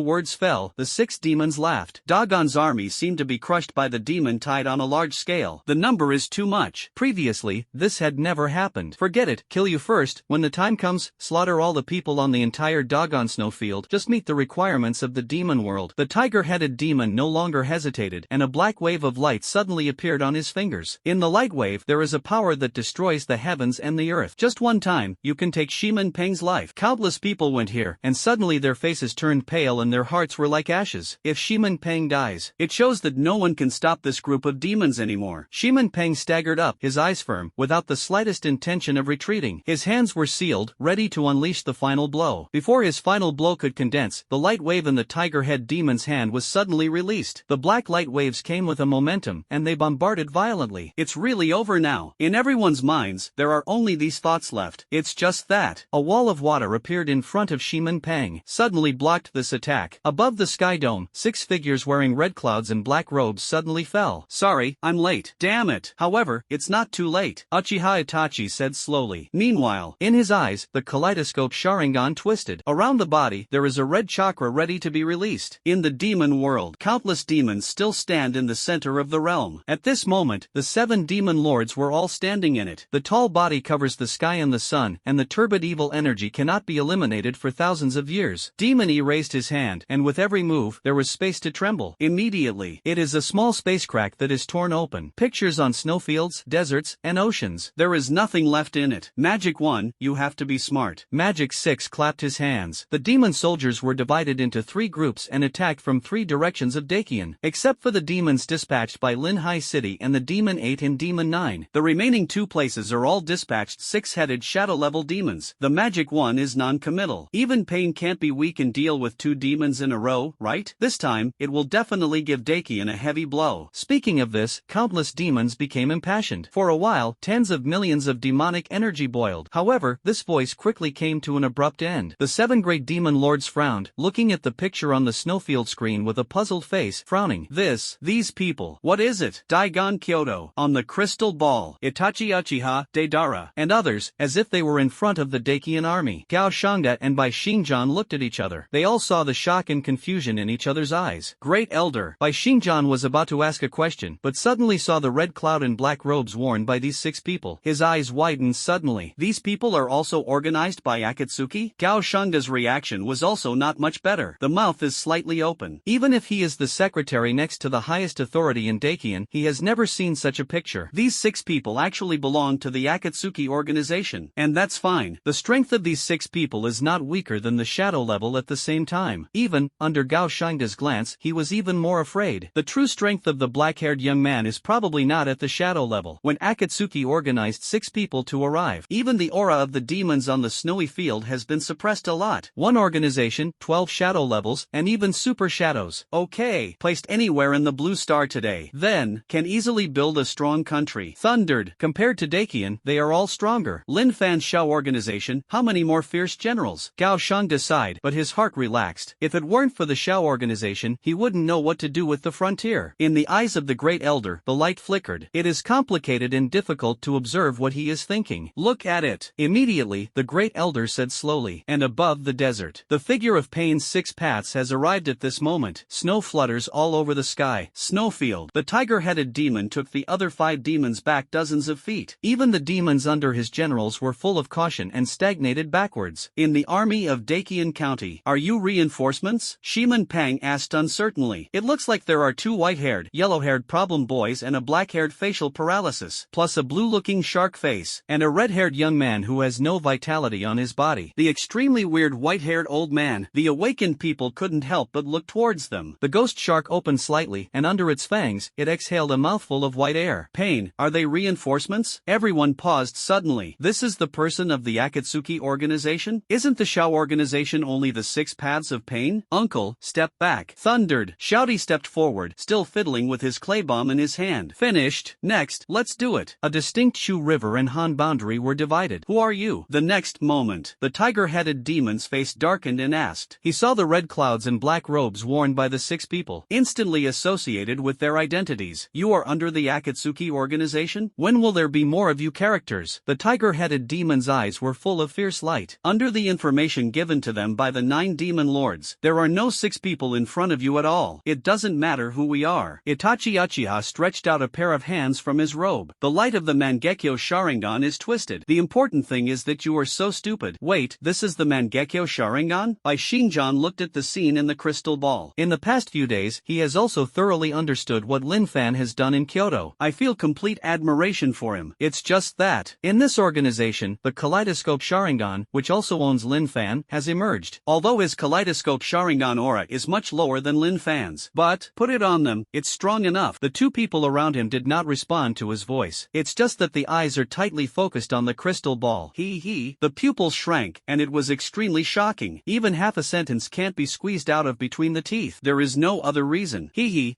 words fell, the 6 demons laughed. Dagon's army seemed to be crushed by the demon tide on a large scale. The number is too much. Previously, this had never happened. Forget it. Kill you first. When the time comes, slaughter all the people on the entire Dagon snowfield. Just meet the requirements of the demon world. The tiger-headed demon no longer hesitated, and a black wave of light suddenly appeared on his fingers. In the light wave, there is a power that destroys the heavens and the earth. Just one time, you can take Shiman Peng's life. Countless people went here, and suddenly their faces turned pale and their hearts were like ashes. If Shiman Peng dies, it shows that no one can stop this group of demons anymore. Shiman Peng staggered up, his eyes firm, without the slightest intention of retreating. His hands were sealed, ready to unleash the final blow. Before his final blow could condense, the light wave in the tiger head demon's hand was suddenly released. The black light waves came with a momentum, and they bombarded violently. It's really over now. In everyone's minds, there are only these thoughts left. It's just that. A wall of water appeared in front of Shiman Peng, suddenly blocked this attack. Above the sky dome, 6 figures wearing red clouds and black robes suddenly fell. Sorry, I'm late. Damn it. However, it's not too late, Uchiha Itachi said slowly. Meanwhile, in his eyes, the kaleidoscope Sharingan twisted. Around the body, there is a red chakra ready to be released. In the demon world, countless demons still stand in the center of the realm. At this moment, the 7 demon lords were all standing in it. The tall body covers the sky and the sun, and the turbid evil energy cannot be eliminated for thousands of years. Demon E raised his hand, and with every move, there was space to tremble. Immediately, it is a small space crack that is torn open. Pictures on snowfields, deserts, and oceans. There is nothing left in it. Magic 1, you have to be smart. Magic 6 clapped his hands. The demon soldiers were divided into 3 groups and attacked from 3 directions of Dakian. Except for the demons dispatched by Linhai City and the Demon 8 and Demon 9. The remaining 2 places are all dispatched 6-headed shadow-level demons. The magic 1 is non-committal. Even Payne can't be weak and deal with 2 demons in a row, right? This time, it will definitely give Dakian a heavy blow. Speaking of this, countless demons became impassioned. For a while, tens of millions of demonic energy boiled. However, this voice quickly came to an abrupt end. The 7 great demon lords frowned, looking at the picture on the snowfield screen with a puzzled face, frowning. These people. What is it? Daigon Kyoto. On the crystal ball. Itachi Uchiha, Deidara, and others, as if they were in front of the Dakian army. Gao Shangda and Bai Xingjan looked at each other. They all saw the shock and confusion in each other's eyes. Great Elder. Bai Xingjan was about to ask a question, but suddenly saw the red cloud and black robes worn by these 6 people. His eyes widened suddenly. These people are also organized by Akatsuki? Gao Shangda's reaction was also not much better. The mouth is slightly open. Even if he is the secretary next to the highest authority in Dakian, he has never seen such a picture. These 6 people actually belong to the Akatsuki organization. And that's fine. The strength of these 6 people is not weaker than the shadow level at the same time. Even, under Gao Shangda's glance, he was even more afraid. The true strength of the black-haired young man is probably not at the shadow level. When Akatsuki organized 6 people to arrive, even the aura of the demons on the snowy field has been suppressed a lot. One organization, 12 shadow levels, and even super shadows. Okay, placed anywhere in the blue star today. Then, can easily build a strong country. Thundered. Compared to Dakian, they are all stronger. Lin Fan Shao organization, how many more fierce generals? Gao Shangda sighed, but his heart relaxed. If it weren't for the Shao organization, he wouldn't know what to do with the frontier. In the eyes of the great elder, the light flickered. It is complicated and difficult to observe what he is thinking. Look at it. Immediately, the great elder said slowly, and above the desert. The figure of Payne's 6 paths has arrived at this moment. Snow flutters all over the sky. Snowfield. The tiger-headed demon took the other 5 demons back dozens of feet. Even the demons under his generals were full of caution and stagnated backwards. In the army of Dakian County, are you reinforcements? Shiman Peng asked uncertainly. It looks like there are 2 white-haired, yellow-haired problem boys and a black-haired facial paralysis, plus a blue-looking shark face, and a red-haired young man who has no vitality on his body. The extremely weird white-haired old man. The awakened people couldn't help but look towards them. The ghost shark opened slightly, and under its fangs, it exhaled a mouthful of white air. Payne, are they reinforcements? Everyone paused suddenly. This is the person of the Akatsuki organization? Isn't the Shao organization only the 6 paths of Payne? Uncle, step back. Thundered. Shouty stepped forward, still fiddling with his clay bomb in his hand. Finished. Next, let's do it. A distinct Shu River and Han boundary were divided. Who are you? The next moment, the tiger-headed demon's face darkened and asked. He saw the red clouds and black robes worn by the 6 people, instantly associated with their identities. You are under the Akatsuki organization? organization? When will there be more of you characters? The tiger-headed demon's eyes were full of fierce light. Under the information given to them by the 9 demon lords, there are no 6 people in front of you at all. It doesn't matter who we are. Itachi Uchiha stretched out a pair of hands from his robe. The light of the Mangekyo Sharingan is twisted. The important thing is that you are so stupid. Wait, this is the Mangekyo Sharingan? Shingjan looked at the scene in the crystal ball. In the past few days, he has also thoroughly understood what Lin Fan has done in Kyoto. I feel complete admiration for him. It's just that, in this organization, the Kaleidoscope Sharingan, which also owns Lin Fan, has emerged. Although his Kaleidoscope Sharingan aura is much lower than Lin Fan's. But, put it on them, it's strong enough. The 2 people around him did not respond to his voice. It's just that the eyes are tightly focused on the crystal ball. The pupils shrank, and it was extremely shocking. Even half a sentence can't be squeezed out of between the teeth. There is no other reason.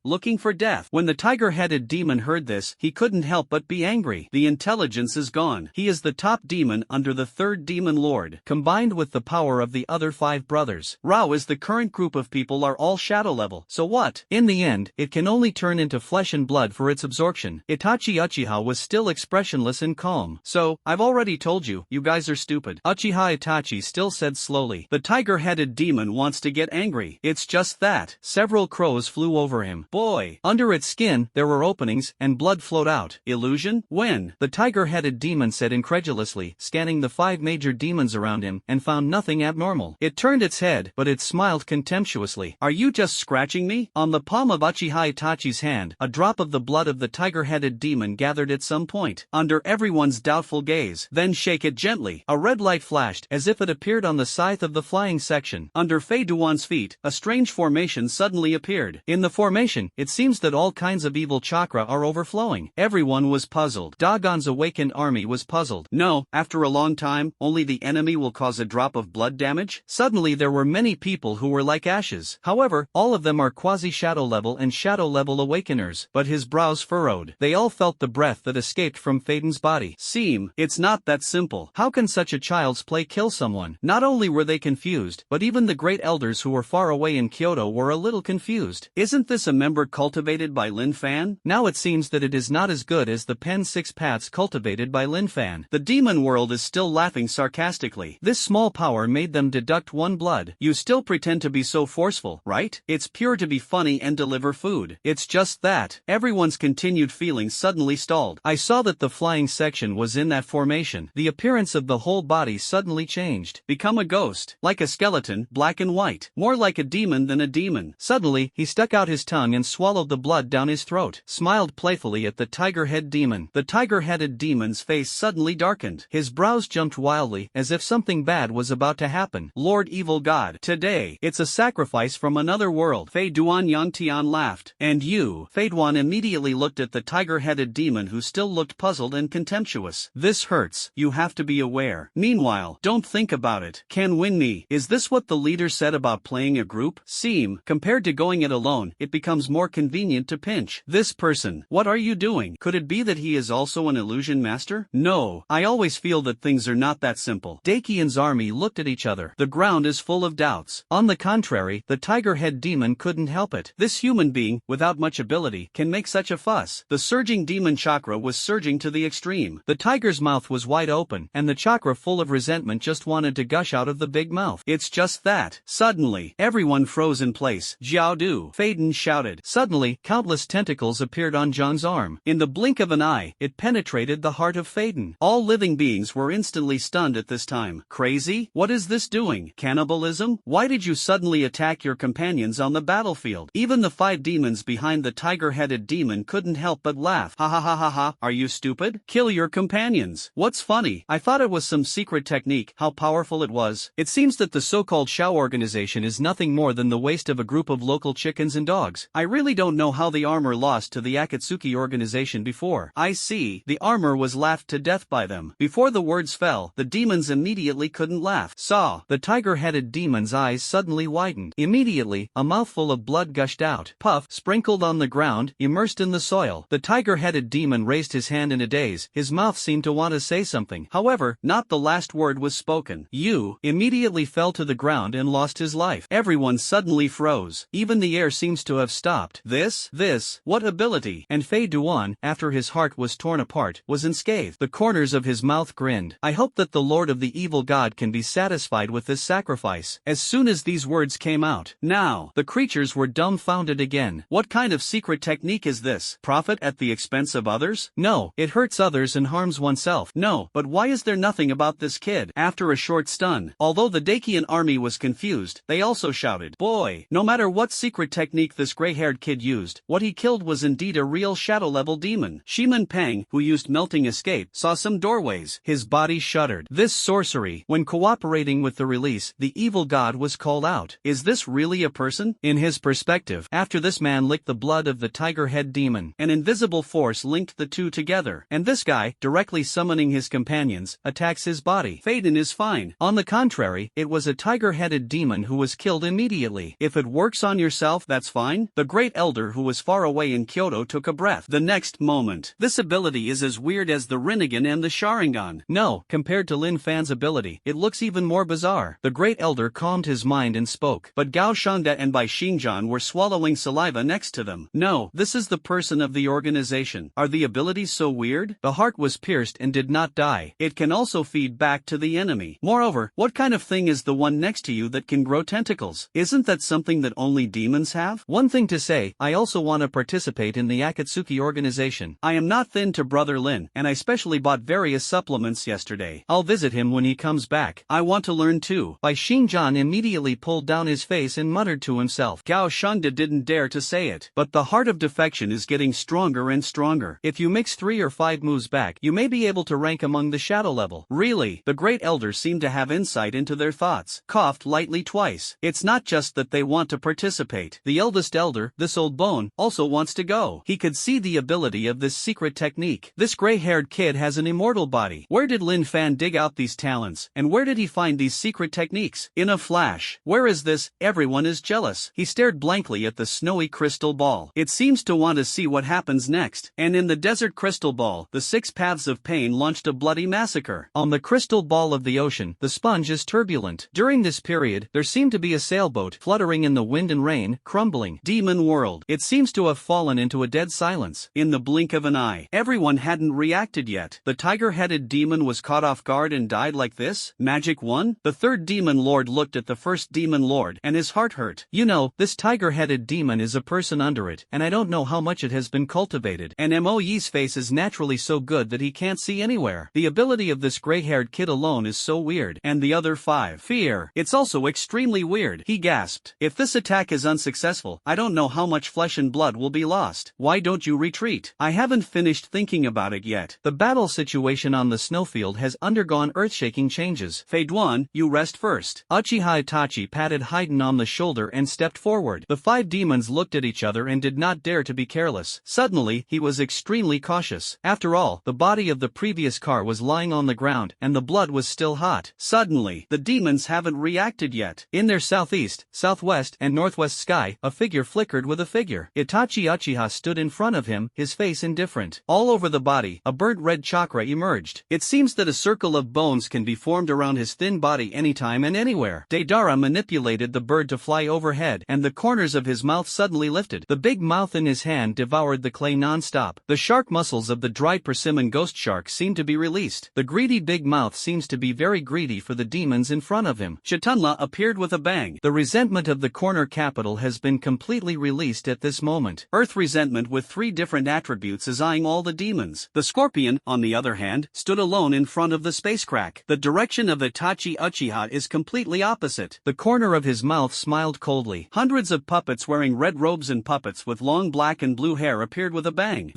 Looking for death. When the tiger-headed demon heard this, he couldn't help but be angry. The intelligence is gone. He is the top demon under the 3rd demon lord, combined with the power of the other 5 brothers. Rao is the current group of people are all shadow level. So what? In the end, it can only turn into flesh and blood for its absorption. Itachi Uchiha was still expressionless and calm. So, I've already told you, you guys are stupid. Uchiha Itachi still said slowly. The tiger-headed demon wants to get angry. It's just that. Several crows flew over him. Boy! Under its skin, there were openings, and blood flowed out. Illusion? When? The tiger-headed demon said incredulously, scanning the 5 major demons around him, and found nothing abnormal. It turned its head, but it smiled contemptuously. Are you just scratching me? On the palm of Uchiha Itachi's hand, a drop of the blood of the tiger-headed demon gathered at some point. Under everyone's doubtful gaze. Then shake it gently. A red light flashed, as if it appeared on the scythe of the flying section. Under Fei Duan's feet, a strange formation suddenly appeared. In the formation, it seems that all kinds of evil chakra are overflowing. Everyone was puzzled. Dagon's awakened army was puzzled. No, after a long time, only the enemy will cause a drop of blood damage? Suddenly there were many people who were like ashes. However, all of them are quasi-shadow level and shadow level awakeners. But his brows furrowed. They all felt the breath that escaped from Phaeton's body. It's not that simple. How can such a child's play kill someone? Not only were they confused, but even the great elders who were far away in Kyoto were a little confused. Isn't this a member cultivated by Lin Fan? Now it seems that it is not as good as the Pen 6 paths cultivated by Lin Fan. The demon world is still laughing sarcastically. This small power made them deduct 1 blood. You still pretend to be so forceful, right? It's pure to be funny and deliver food. It's just that. Everyone's continued feelings suddenly stalled. I saw that the flying section was in that formation. The appearance of the whole body suddenly changed. Become a ghost. Like a skeleton, black and white. More like a demon than a demon. Suddenly, he stuck out his tongue and swallowed the blood down his throat. Smiled playfully at the tiger-head demon. The tiger-headed demon's face suddenly darkened. His brows jumped wildly, as if something bad was about to happen. Lord Evil God. Today, it's a sacrifice from another world. Fei Duan Yangtian laughed. And you? Fei Duan immediately looked at the tiger-headed demon who still looked puzzled and contemptuous. This hurts. You have to be aware. Meanwhile, don't think about it. Can win me. Is this what the leader said about playing a group? Compared to going it alone, it becomes more convenient to pinch. This person. What are you doing? Could it be that he is also an illusion master? No. I always feel that things are not that simple. Dakian's army looked at each other. The ground is full of doubts. On the contrary, the tiger-head demon couldn't help it. This human being, without much ability, can make such a fuss. The surging demon chakra was surging to the extreme. The tiger's mouth was wide open, and the chakra full of resentment just wanted to gush out of the big mouth. It's just that. Suddenly, everyone froze in place. Jiao Du! Phaeton shouted. Suddenly, countless tentacles appeared on Zhang's arm. In the blink of an eye, it penetrated the heart of Phaeton. All living beings were instantly stunned at this time. Crazy? What is this doing? Cannibalism? Why did you suddenly attack your companions on the battlefield? Even the 5 demons behind the tiger-headed demon couldn't help but laugh. Ha ha ha ha ha, are you stupid? Kill your companions. What's funny? I thought it was some secret technique. How powerful it was. It seems that the so-called Shao organization is nothing more than the waste of a group of local chickens and dogs. I really don't know how the armor lost to the Akatsuki organization before. I see. The armor was laughed to death by them. Before the words fell, the demons immediately couldn't laugh. The tiger-headed demon's eyes suddenly widened. Immediately, a mouthful of blood gushed out. Puff, sprinkled on the ground, immersed in the soil. The tiger-headed demon raised his hand in a daze. His mouth seemed to want to say something. However, not the last word was spoken. You immediately fell to the ground and lost his life. Everyone suddenly froze. Even the air seems to have stopped. What ability? And Fei Duan, after his heart was torn apart, was unscathed. The corners of his mouth grinned. I hope that the Lord of the Evil God can be satisfied with this sacrifice. As soon as these words came out, now, the creatures were dumbfounded again. What kind of secret technique is this? Profit at the expense of others? No, it hurts others and harms oneself. No, but why is there nothing about this kid? After a short stun, although the Dakian army was confused, they also shouted, "Boy!" No matter what secret technique this gray-haired kid used, what he killed was indeed a real shadow-level demon. Shiman Pang, who used melting escape, saw some doorways. His body shuddered. This sorcery, when cooperating with the release, the evil god was called out. Is this really a person? In his perspective, after this man licked the blood of the tiger head demon, an invisible force linked the two together, and this guy, directly summoning his companions, attacks his body. Payne is fine. On the contrary, it was a tiger-headed demon who was killed immediately. If it works on yourself, that's fine. The great elder who was far away in Kyoto took a breath. The next moment, this ability is as weird as the Rinnegan and the Sharingan. No, compared to Lin Fan's ability, it looks even more bizarre. The great elder calmed his mind and spoke, but Gao Shangda and Bai Shingjan were swallowing saliva next to them. No, this is the person of the organization. Are the abilities so weird? The heart was pierced and did not die. It can also feed back to the enemy. Moreover, what kind of thing is the one next to you that can grow tentacles? Isn't that something that only demons have? One thing to say, I also want to participate in the Akatsuki organization. I am not thin to Brother Lin, and I specially bought various supplements yesterday. I'll visit him when he comes back. I want to learn too. Bai Shingjan immediately pulled down his face and muttered to himself. Gao Shangda didn't dare to say it, but the heart of defection is getting stronger and stronger. If you mix 3 or 5 moves back, you may be able to rank among the shadow level. Really, the great elders seem to have insight into their thoughts. Coughed lightly twice. It's not just that they want to participate. The eldest elder, this old bone, also wants to go. He could see the ability of this secret technique. This gray-haired kid has an immortal body. Where did Lin Fan dig out these talents, and where did he find these secret techniques? In a flash. Where is this? Everyone is jealous. He stared blankly at the snowy crystal ball. It seems to want to see what happens next. And in the desert crystal ball, the 6 paths of Payne launched a bloody massacre. On the crystal ball of the ocean, the sponge is turbulent. During this period, there seemed to be a sailboat fluttering in the wind and rain, crumbling. Demon world. It seems to have fallen into a dead silence. In the blink of an eye, everyone hadn't reacted yet. The tiger-headed demon was caught off guard and died like this? Magic 1? The third demon lord looked at the first demon lord, and his heart hurt. You know, this tiger-headed demon is a person under it, and I don't know how much it has been cultivated. And Moe's face is naturally so good that he can't see anywhere. The ability of this gray-haired kid alone is so weird. And the other 5. Fear. It's also extremely weird. He gasped. If this attack is unsuccessful, I don't know how much flesh and blood will be lost. Why don't you retreat? I haven't finished thinking about it yet. The battle situation on the snowfield has undergone earth-shaking changes. Feiduan, you rest first. Uchiha Itachi patted Haiden on the shoulder and stepped forward. The 5 demons looked at each other and did not dare to be careless. Suddenly, he was extremely cautious. After all, the body of the previous car was lying on the ground, and the blood was still hot. Suddenly, the demons haven't reacted yet. In their southeast, southwest, and northwest sky, a figure flickered with a figure. Itachi Uchiha stood in front of him, his face indifferent. All over the body, a burnt red chakra emerged. It seems that a circle of bones can be formed around his thin body anytime and anywhere. Deidara manipulated the bird to fly overhead, and the corners of his mouth suddenly lifted. The big mouth in his hand devoured the clay non-stop. The shark muscles of the dried persimmon ghost shark seem to be released. The greedy big mouth seems to be very greedy for the demons in front of him. Chitunla appeared with a bang. The resentment of the corner capital has been completely released at this moment. Earth resentment with 3 different attributes is eyeing all the demons. The scorpion, on the other hand, stood alone in front of the space crack. The direction of Itachi Uchiha is completely opposite. The corner of his mouth smiled coldly. Hundreds of puppets wearing red robes and puppets with long black and blue hair appeared with a bang.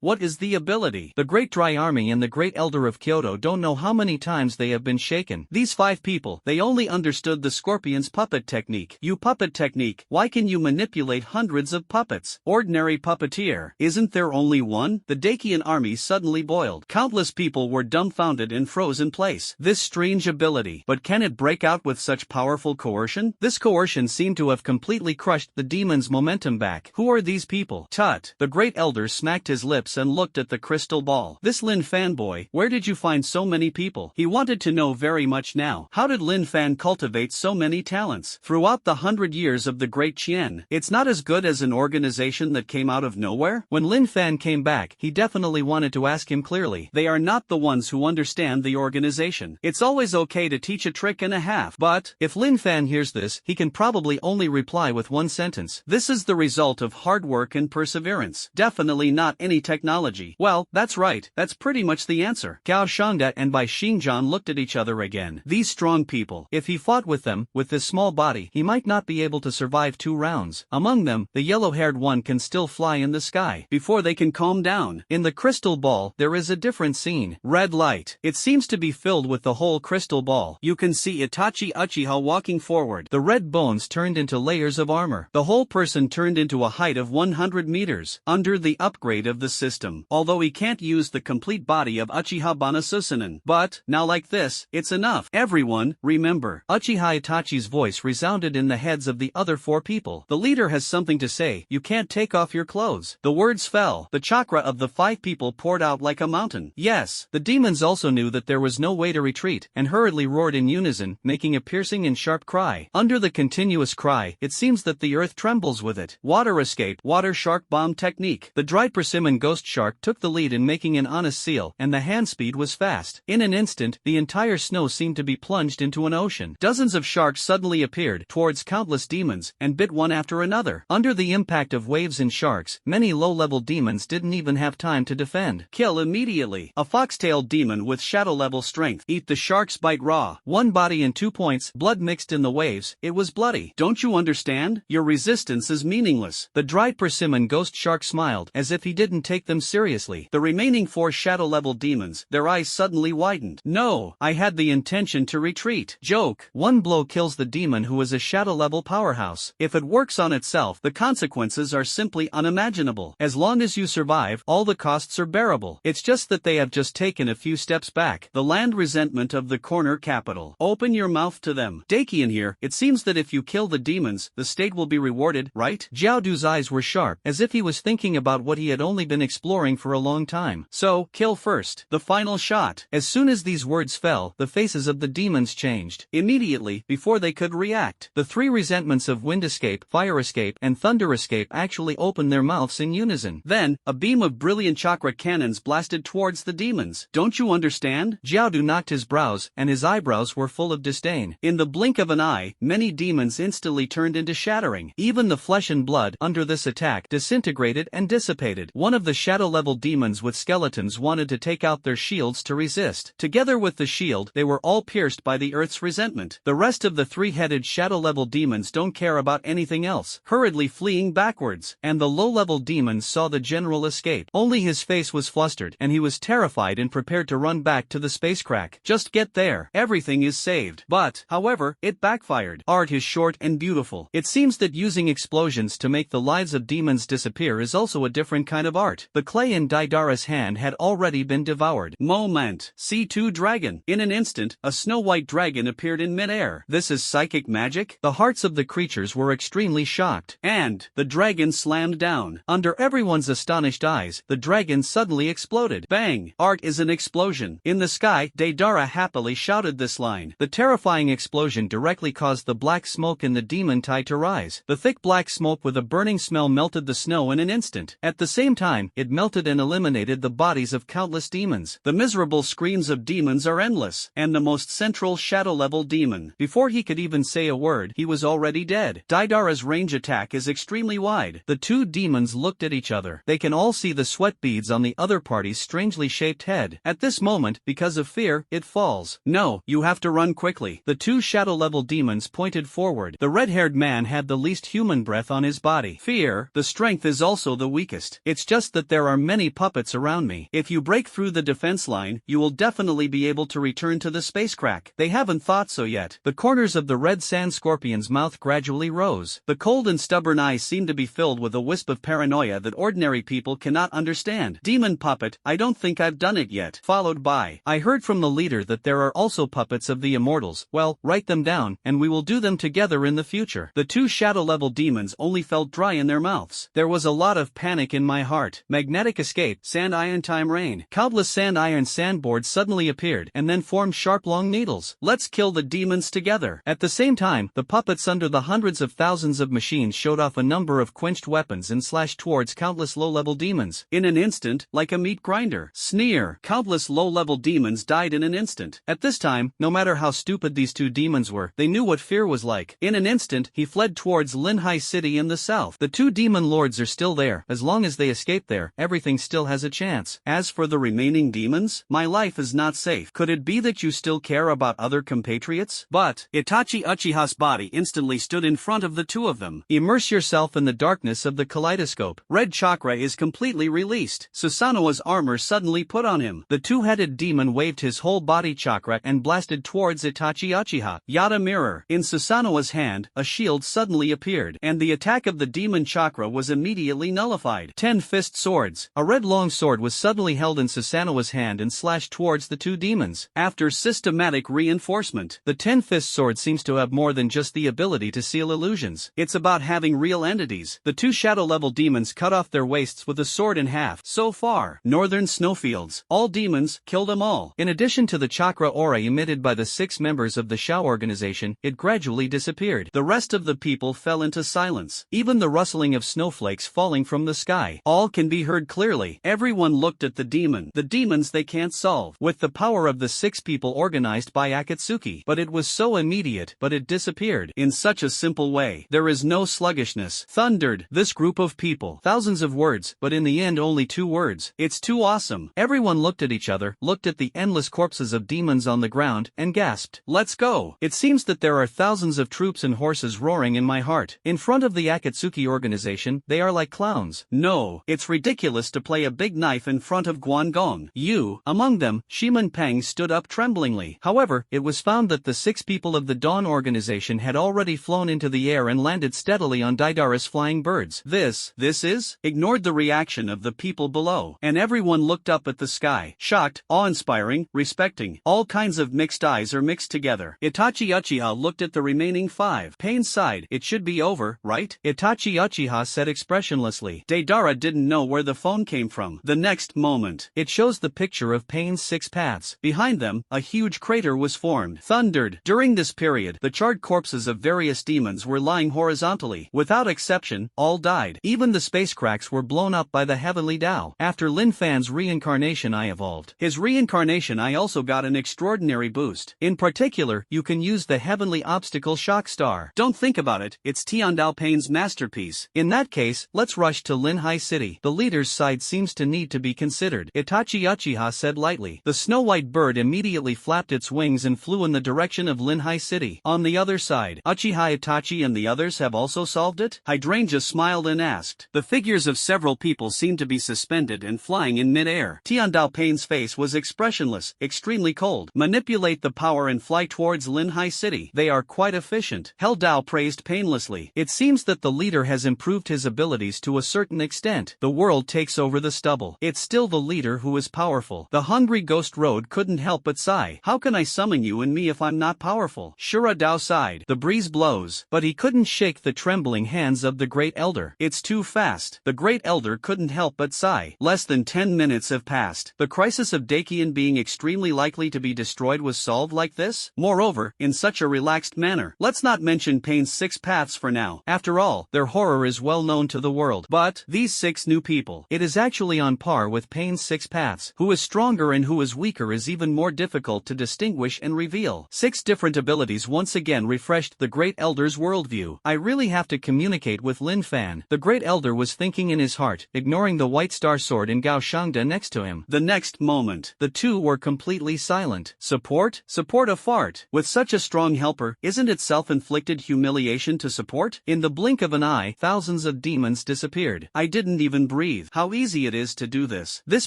What is the ability? The Great Dry Army and the Great Elder of Kyoto don't know how many times they have been shaken. These 5 people, they only understood the scorpion's puppet technique. You puppet technique, why can you manipulate hundreds of puppets? Ordinary puppeteer, isn't there only one? The Dakian army suddenly boiled. Countless people were dumbfounded and froze in place. This strange ability, but can it break out with such powerful coercion? This coercion seemed to have completely crushed the demon's momentum back. Who are these people? Tut! The great elder smacked his lips and looked at the crystal ball. This Lin Fan boy, where did you find so many people? He wanted to know very much now. How did Lin Fan cultivate so many talents? Throughout the 100 years of the Great Qian, it's not as good as an organization that came out of nowhere? When Lin Fan came came back, he definitely wanted to ask him clearly. They are not the ones who understand the organization. It's always okay to teach a trick and a half, but if Lin Fan hears this, he can probably only reply with one sentence. This is the result of hard work and perseverance. Definitely not any technology. Well, that's right, that's pretty much the answer. Gao Shangda and Bai Xingjan looked at each other again. These strong people, if he fought with them, with this small body, he might not be able to survive 2 rounds. Among them, the yellow-haired one can still fly in the sky before they can calm down. In the crystal ball, there is a different scene. Red light. It seems to be filled with the whole crystal ball. You can see Itachi Uchiha walking forward. The red bones turned into layers of armor. The whole person turned into a height of 100 meters, under the upgrade of the system. Although he can't use the complete body of Uchiha Banasusanin. But, now like this, it's enough. Everyone, remember. Uchiha Itachi's voice resounded in the heads of the other 4 people. The leader has something to say. You can't take off your clothes. The words fell. The chakra of the 5 people poured out like a mountain. Yes, the demons also knew that there was no way to retreat, and hurriedly roared in unison, making a piercing and sharp cry. Under the continuous cry, it seems that the earth trembles with it. Water escape. Water shark bomb technique. The dried persimmon ghost shark took the lead in making an honest seal, and the hand speed was fast. In an instant, the entire snow seemed to be plunged into an ocean. Dozens of sharks suddenly appeared towards countless demons, and bit one after another. Under the impact of waves and sharks, many low-level demons didn't even have time to defend. Kill immediately. A fox-tailed demon with shadow-level strength. Eat the shark's bite raw. 1 body and 2 points, blood mixed in the waves, it was bloody. Don't you understand? Your resistance is meaningless. The dried persimmon ghost shark smiled, as if he didn't take them seriously. The remaining 4 shadow-level demons, their eyes suddenly widened. No, I had the intention to retreat. Joke. 1 blow kills the demon who is a shadow-level powerhouse. If it works on itself, the consequences are simply unimaginable. As long as you survive, all the costs are bearable. It's just that they have just taken a few steps back. The land resentment of the corner capital. Open your mouth to them. Dakian here, it seems that if you kill the demons, the state will be rewarded, right? Jiaodu's eyes were sharp, as if he was thinking about what he had only been exploring for a long time. So, kill first. The final shot. As soon as these words fell, the faces of the demons changed. Immediately, before they could react. The 3 resentments of wind escape, fire escape, and thunder escape actually opened their mouths in unison. Then, a beam of brilliant chakra cannons blasted towards the demons. Don't you understand? Jiaodu knocked his brows, and his eyebrows were full of disdain. In the blink of an eye, many demons instantly turned into shattering. Even the flesh and blood, under this attack, disintegrated and dissipated. One of the shadow-level demons with skeletons wanted to take out their shields to resist. Together with the shield, they were all pierced by the earth's resentment. The rest of the 3-headed shadow-level demons don't care about anything else, hurriedly fleeing backwards. And the low-level demons saw the general escape. Only his face was flustered, and he was terrified and prepared to run back to the space crack. Just get there. Everything is saved. But, however, it backfired. Art is short and beautiful. It seems that using explosions to make the lives of demons disappear is also a different kind of art. The clay in Daidara's hand had already been devoured. Moment. C2 dragon. In an instant, a snow-white dragon appeared in midair. This is psychic magic? The hearts of the creatures were extremely shocked. And, the dragon slammed down. Under everyone's astonished eyes, the dragon suddenly exploded. Bang! Art is an explosion. In the sky, Daidara happily shouted this line. The terrifying explosion directly caused the black smoke in the demon tide to rise. The thick black smoke with a burning smell melted the snow in an instant. At the same time, it melted and eliminated the bodies of countless demons. The miserable screams of demons are endless, and the most central shadow-level demon. Before he could even say a word, he was already dead. Daidara's range attack is extremely wide. The 2 demons looked at each other. They can all see the sweat beads on the other party's strangely shaped head. At this moment, because of fear, it falls. No, you have to run quickly. The 2 shadow-level demons pointed forward. The red-haired man had the least human breath on his body. Fear, the strength is also the weakest. It's just that there are many puppets around me. If you break through the defense line, you will definitely be able to return to the space crack. They haven't thought so yet. The corners of the red sand scorpion's mouth gradually rose. The cold and stubborn eyes seemed to be filled with a wisp of paranoia that ordinary people cannot understand. Demon puppet, I don't think I've done it yet. Followed by, I heard from the leader that there are also puppets of the immortals. Well, write them down, and we will do them together in the future. The 2 shadow-level demons only felt dry in their mouths. There was a lot of panic in my heart. Magnetic escape, sand iron time rain. Countless sand iron sandboards suddenly appeared, and then formed sharp long needles. Let's kill the demons together. At the same time, the puppets under the hundreds of thousands of machines showed off a number of quenched weapons and slashed towards countless low-level demons. In an instant, like a meat grinder. Sneer. Countless low-level demons died in an instant. At this time, no matter how stupid these two demons were, they knew what fear was like. In an instant, he fled towards Linhai City in the south. The two demon lords are still there. As long as they escape there, everything still has a chance. As for the remaining demons, my life is not safe. Could it be that you still care about other compatriots? But Itachi Uchiha's body instantly stood in front of the two of them. Immerse yourself in the darkness of the kaleidoscope. Red chakra is completely released. Susanoo's armor suddenly put on him. The two-headed demon waved his whole body chakra and blasted towards Itachi Uchiha. Yada mirror. In Susanoo's hand, a shield suddenly appeared, and the attack of the demon chakra was immediately nullified. 10 fist swords. A red long sword was suddenly held in Susanoo's hand and slashed towards the two demons. After systematic reinforcement, the 10 fist sword seems to have more than just the ability to seal illusions. It's about having real entities. The two shadow-level demons cut off their waists with a sword in half. So far, northern snowfields. All demons, kill them all. In addition to the chakra aura emitted by the 6 members of the Shao organization, it gradually disappeared. The rest of the people fell into silence. Even the rustling of snowflakes falling from the sky. All can be heard clearly. Everyone looked at the demon. The demons they can't solve. With the power of the 6 people organized by Akatsuki. But it was so immediate, but it disappeared. In such a simple way. There is no sluggishness. Thundered. This group of people. Thousands of words, but in the end only 2 words. It's too awesome. Everyone looked at each other, looked at the endless corpses of demons on the ground, and gasped. Let's go. It seems that there are thousands of troops and horses roaring in my heart. In front of the Akatsuki organization, they are like clowns. No, it's ridiculous to play a big knife in front of Guangdong. You, among them, Shiman Peng stood up tremblingly. However, it was found that the 6 people of the Dawn organization had already flown into the air and landed steadily on Daidara's flying birds. This is? Ignored the reaction of the people below, and everyone looked up at the sky, shocked, awe-inspiring, respecting. All kinds of mixed eyes are mixed together. Itachi Uchiha looked at the remaining 5. Payne sighed. It should be over, right? Itachi Uchiha said expressionlessly. Daidara didn't know where the phone came from. The next moment, it shows the picture of Payne's 6 paths. Behind them, a huge crater was formed. Thundered. During this period, the charred corpses of various demons were lying horizontally. Without exception, all died. Even the space cracks were blown up by the heavenly Tao. After Lin Fan's reincarnation I evolved. His reincarnation I also got an extraordinary boost. In particular, you can use the heavenly obstacle shock star. Don't think about it, it's Tiandao Payne's masterpiece. In that case, let's rush to Linhai City. The leader's side seems to need to be considered. Itachi Uchiha said lightly. The snow-white bird immediately flapped its wings and flew in the direction of Linhai City. On the other side, Uchiha Itachi and the others have also solved it? Hydrangea smiled and asked. The figures of several people seemed to be suspended and flying in mid-air. Tiandao Payne's face was expressionless, extremely cold. Manipulate the power and fly towards Linhai City. They are quite efficient. Hell Dao praised painlessly. It seems that the leader has improved his abilities to a certain extent. The world takes over the stubble. It's still the leader who is powerful. The hungry ghost road couldn't help but sigh. How can I summon you and me if I'm not powerful? Shura Dao sighed. The breeze blows. But he couldn't shake the trembling hands of the Great Elder. It's too fast. The Great Elder couldn't help but sigh. Less than 10 minutes have passed. The crisis of Dakian being extremely likely to be destroyed was solved like this? Moreover, in such a relaxed manner. Let's not mention Payne's 6 paths for now. After all, their horror is well known to the world. But, these 6 new people. It is actually on par with Payne's 6 paths. Who is stronger and who is weaker is even more difficult to distinguish and reveal. 6 different abilities once again refreshed the Great Elder's worldview. I really have to communicate with Lin Fan. The Great Elder was thinking in his heart, ignoring the White Star Sword and Gao Shangda next to him. The next moment, the two were completely silent. Support? Support a fart. With such a strong helper, isn't it self-inflicted humiliation to support? In the blink of an eye, thousands of demons disappeared. I didn't even breathe. How easy it is to do this. This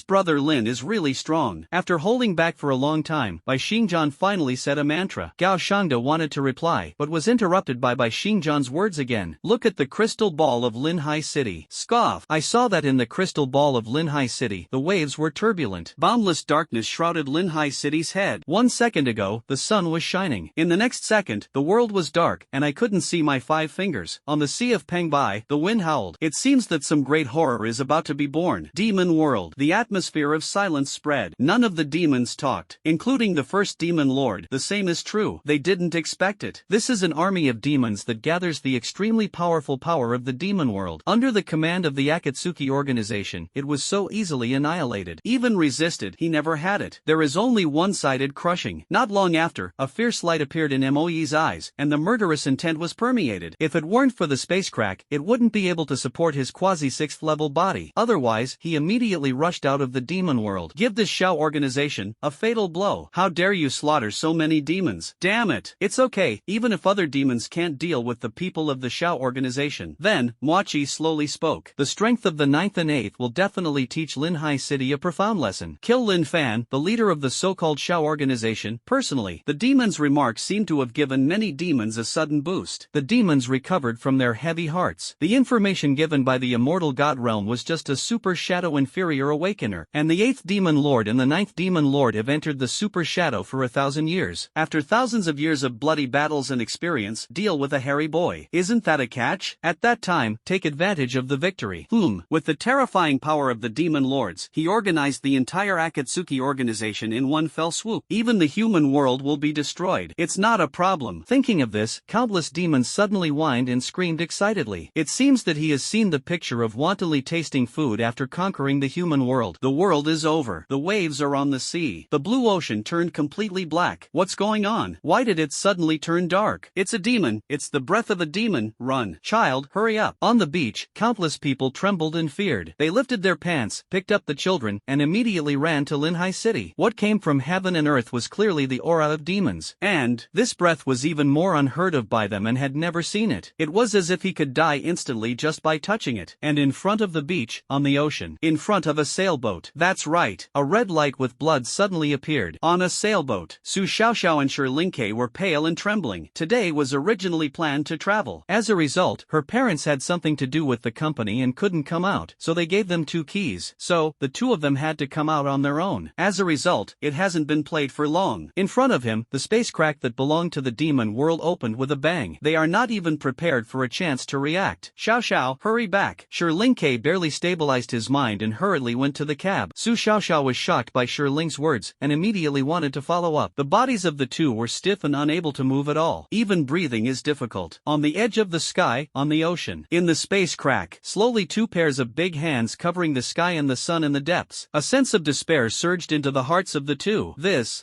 brother Lin is really strong. After holding back for a long time, Bai Xingjan finally said a mantra. Gao Shangda wanted to reply, but was interrupted by Bai Xingjan's words again. Look at the crystal ball of Linhai City. Scoff. I saw that in the crystal ball of Linhai City, the waves were turbulent. Boundless darkness shrouded Linhai City's head. 1 second ago, the sun was shining. In the next second, the world was dark, and I couldn't see my 5 fingers. On the Sea of Pengbai, the wind howled. It seems that some great horror is about to be born. Demon world. The atmosphere of silence spread. None of the demons talked, including the first demon lord. The same is true. They didn't expect it. This is an army of demons that gathers the extremely powerful power of the demon world. Under the command of the Akatsuki Akatsuki organization, it was so easily annihilated. Even resisted, he never had it. There is only one-sided crushing. Not long after, a fierce light appeared in Moe's eyes, and the murderous intent was permeated. If it weren't for the space crack, it wouldn't be able to support his quasi-6th level body. Otherwise, he immediately rushed out of the demon world. Give this Shao organization a fatal blow. How dare you slaughter so many demons? Damn it. It's okay, even if other demons can't deal with the people of the Shao organization. Then, Mochi slowly spoke. The strength of the 9th and 8th will definitely teach Linhai City a profound lesson. Kill Lin Fan, the leader of the so-called Shao organization, personally. The demon's remarks seem to have given many demons a sudden boost. The demons recovered from their heavy hearts. The information given by the immortal god realm was just a super shadow inferior awakener, and the 8th demon lord and the 9th demon lord have entered the super shadow for 1,000 years. After thousands of years of bloody battles and experience, deal with a hairy boy. Isn't that a catch? At that time, take advantage of the victory. With the terrifying power of the demon lords, he organized the entire Akatsuki organization in one fell swoop. Even the human world will be destroyed. It's not a problem. Thinking of this, countless demons suddenly whined and screamed excitedly. It seems that he has seen the picture of wantonly tasting food after conquering the human world. The world is over. The waves are on the sea. The blue ocean turned completely black. What's going on? Why did it suddenly turn dark? It's a demon. It's the breath of a demon. Run. Child, hurry up. On the beach, countless people trembled and feared. They lifted their pants, picked up the children, and immediately ran to Linhai City. What came from heaven and earth was clearly the aura of demons. And this breath was even more unheard of by them and had never seen it. It was as if he could die instantly just by touching it. And in front of the beach, on the ocean, in front of a sailboat. That's right. A red light with blood suddenly appeared. On a sailboat. Su Xiaoxiao and Linke were pale and trembling. Today was originally planned to travel. As a result, her parents had something to do with the company and couldn't come out, so they gave them 2 keys. So, the 2 of them had to come out on their own. As a result, it hasn't been played for long. In front of him, the space crack that belonged to the demon world opened with a bang. They are not even prepared for a chance to react. Xiao, hurry back. Linke barely stabilized his mind and hurriedly went to the cab. Su Xiaoxiao was shocked by Ling's words and immediately wanted to follow up. The bodies of the 2 were stiff and unable to move at all. Even breathing is difficult. On the edge of the sky, on the ocean, in the space crack, slowly 2 pairs of big hands covering the sky and the sun in the depths. A sense of despair surged into the hearts of the 2.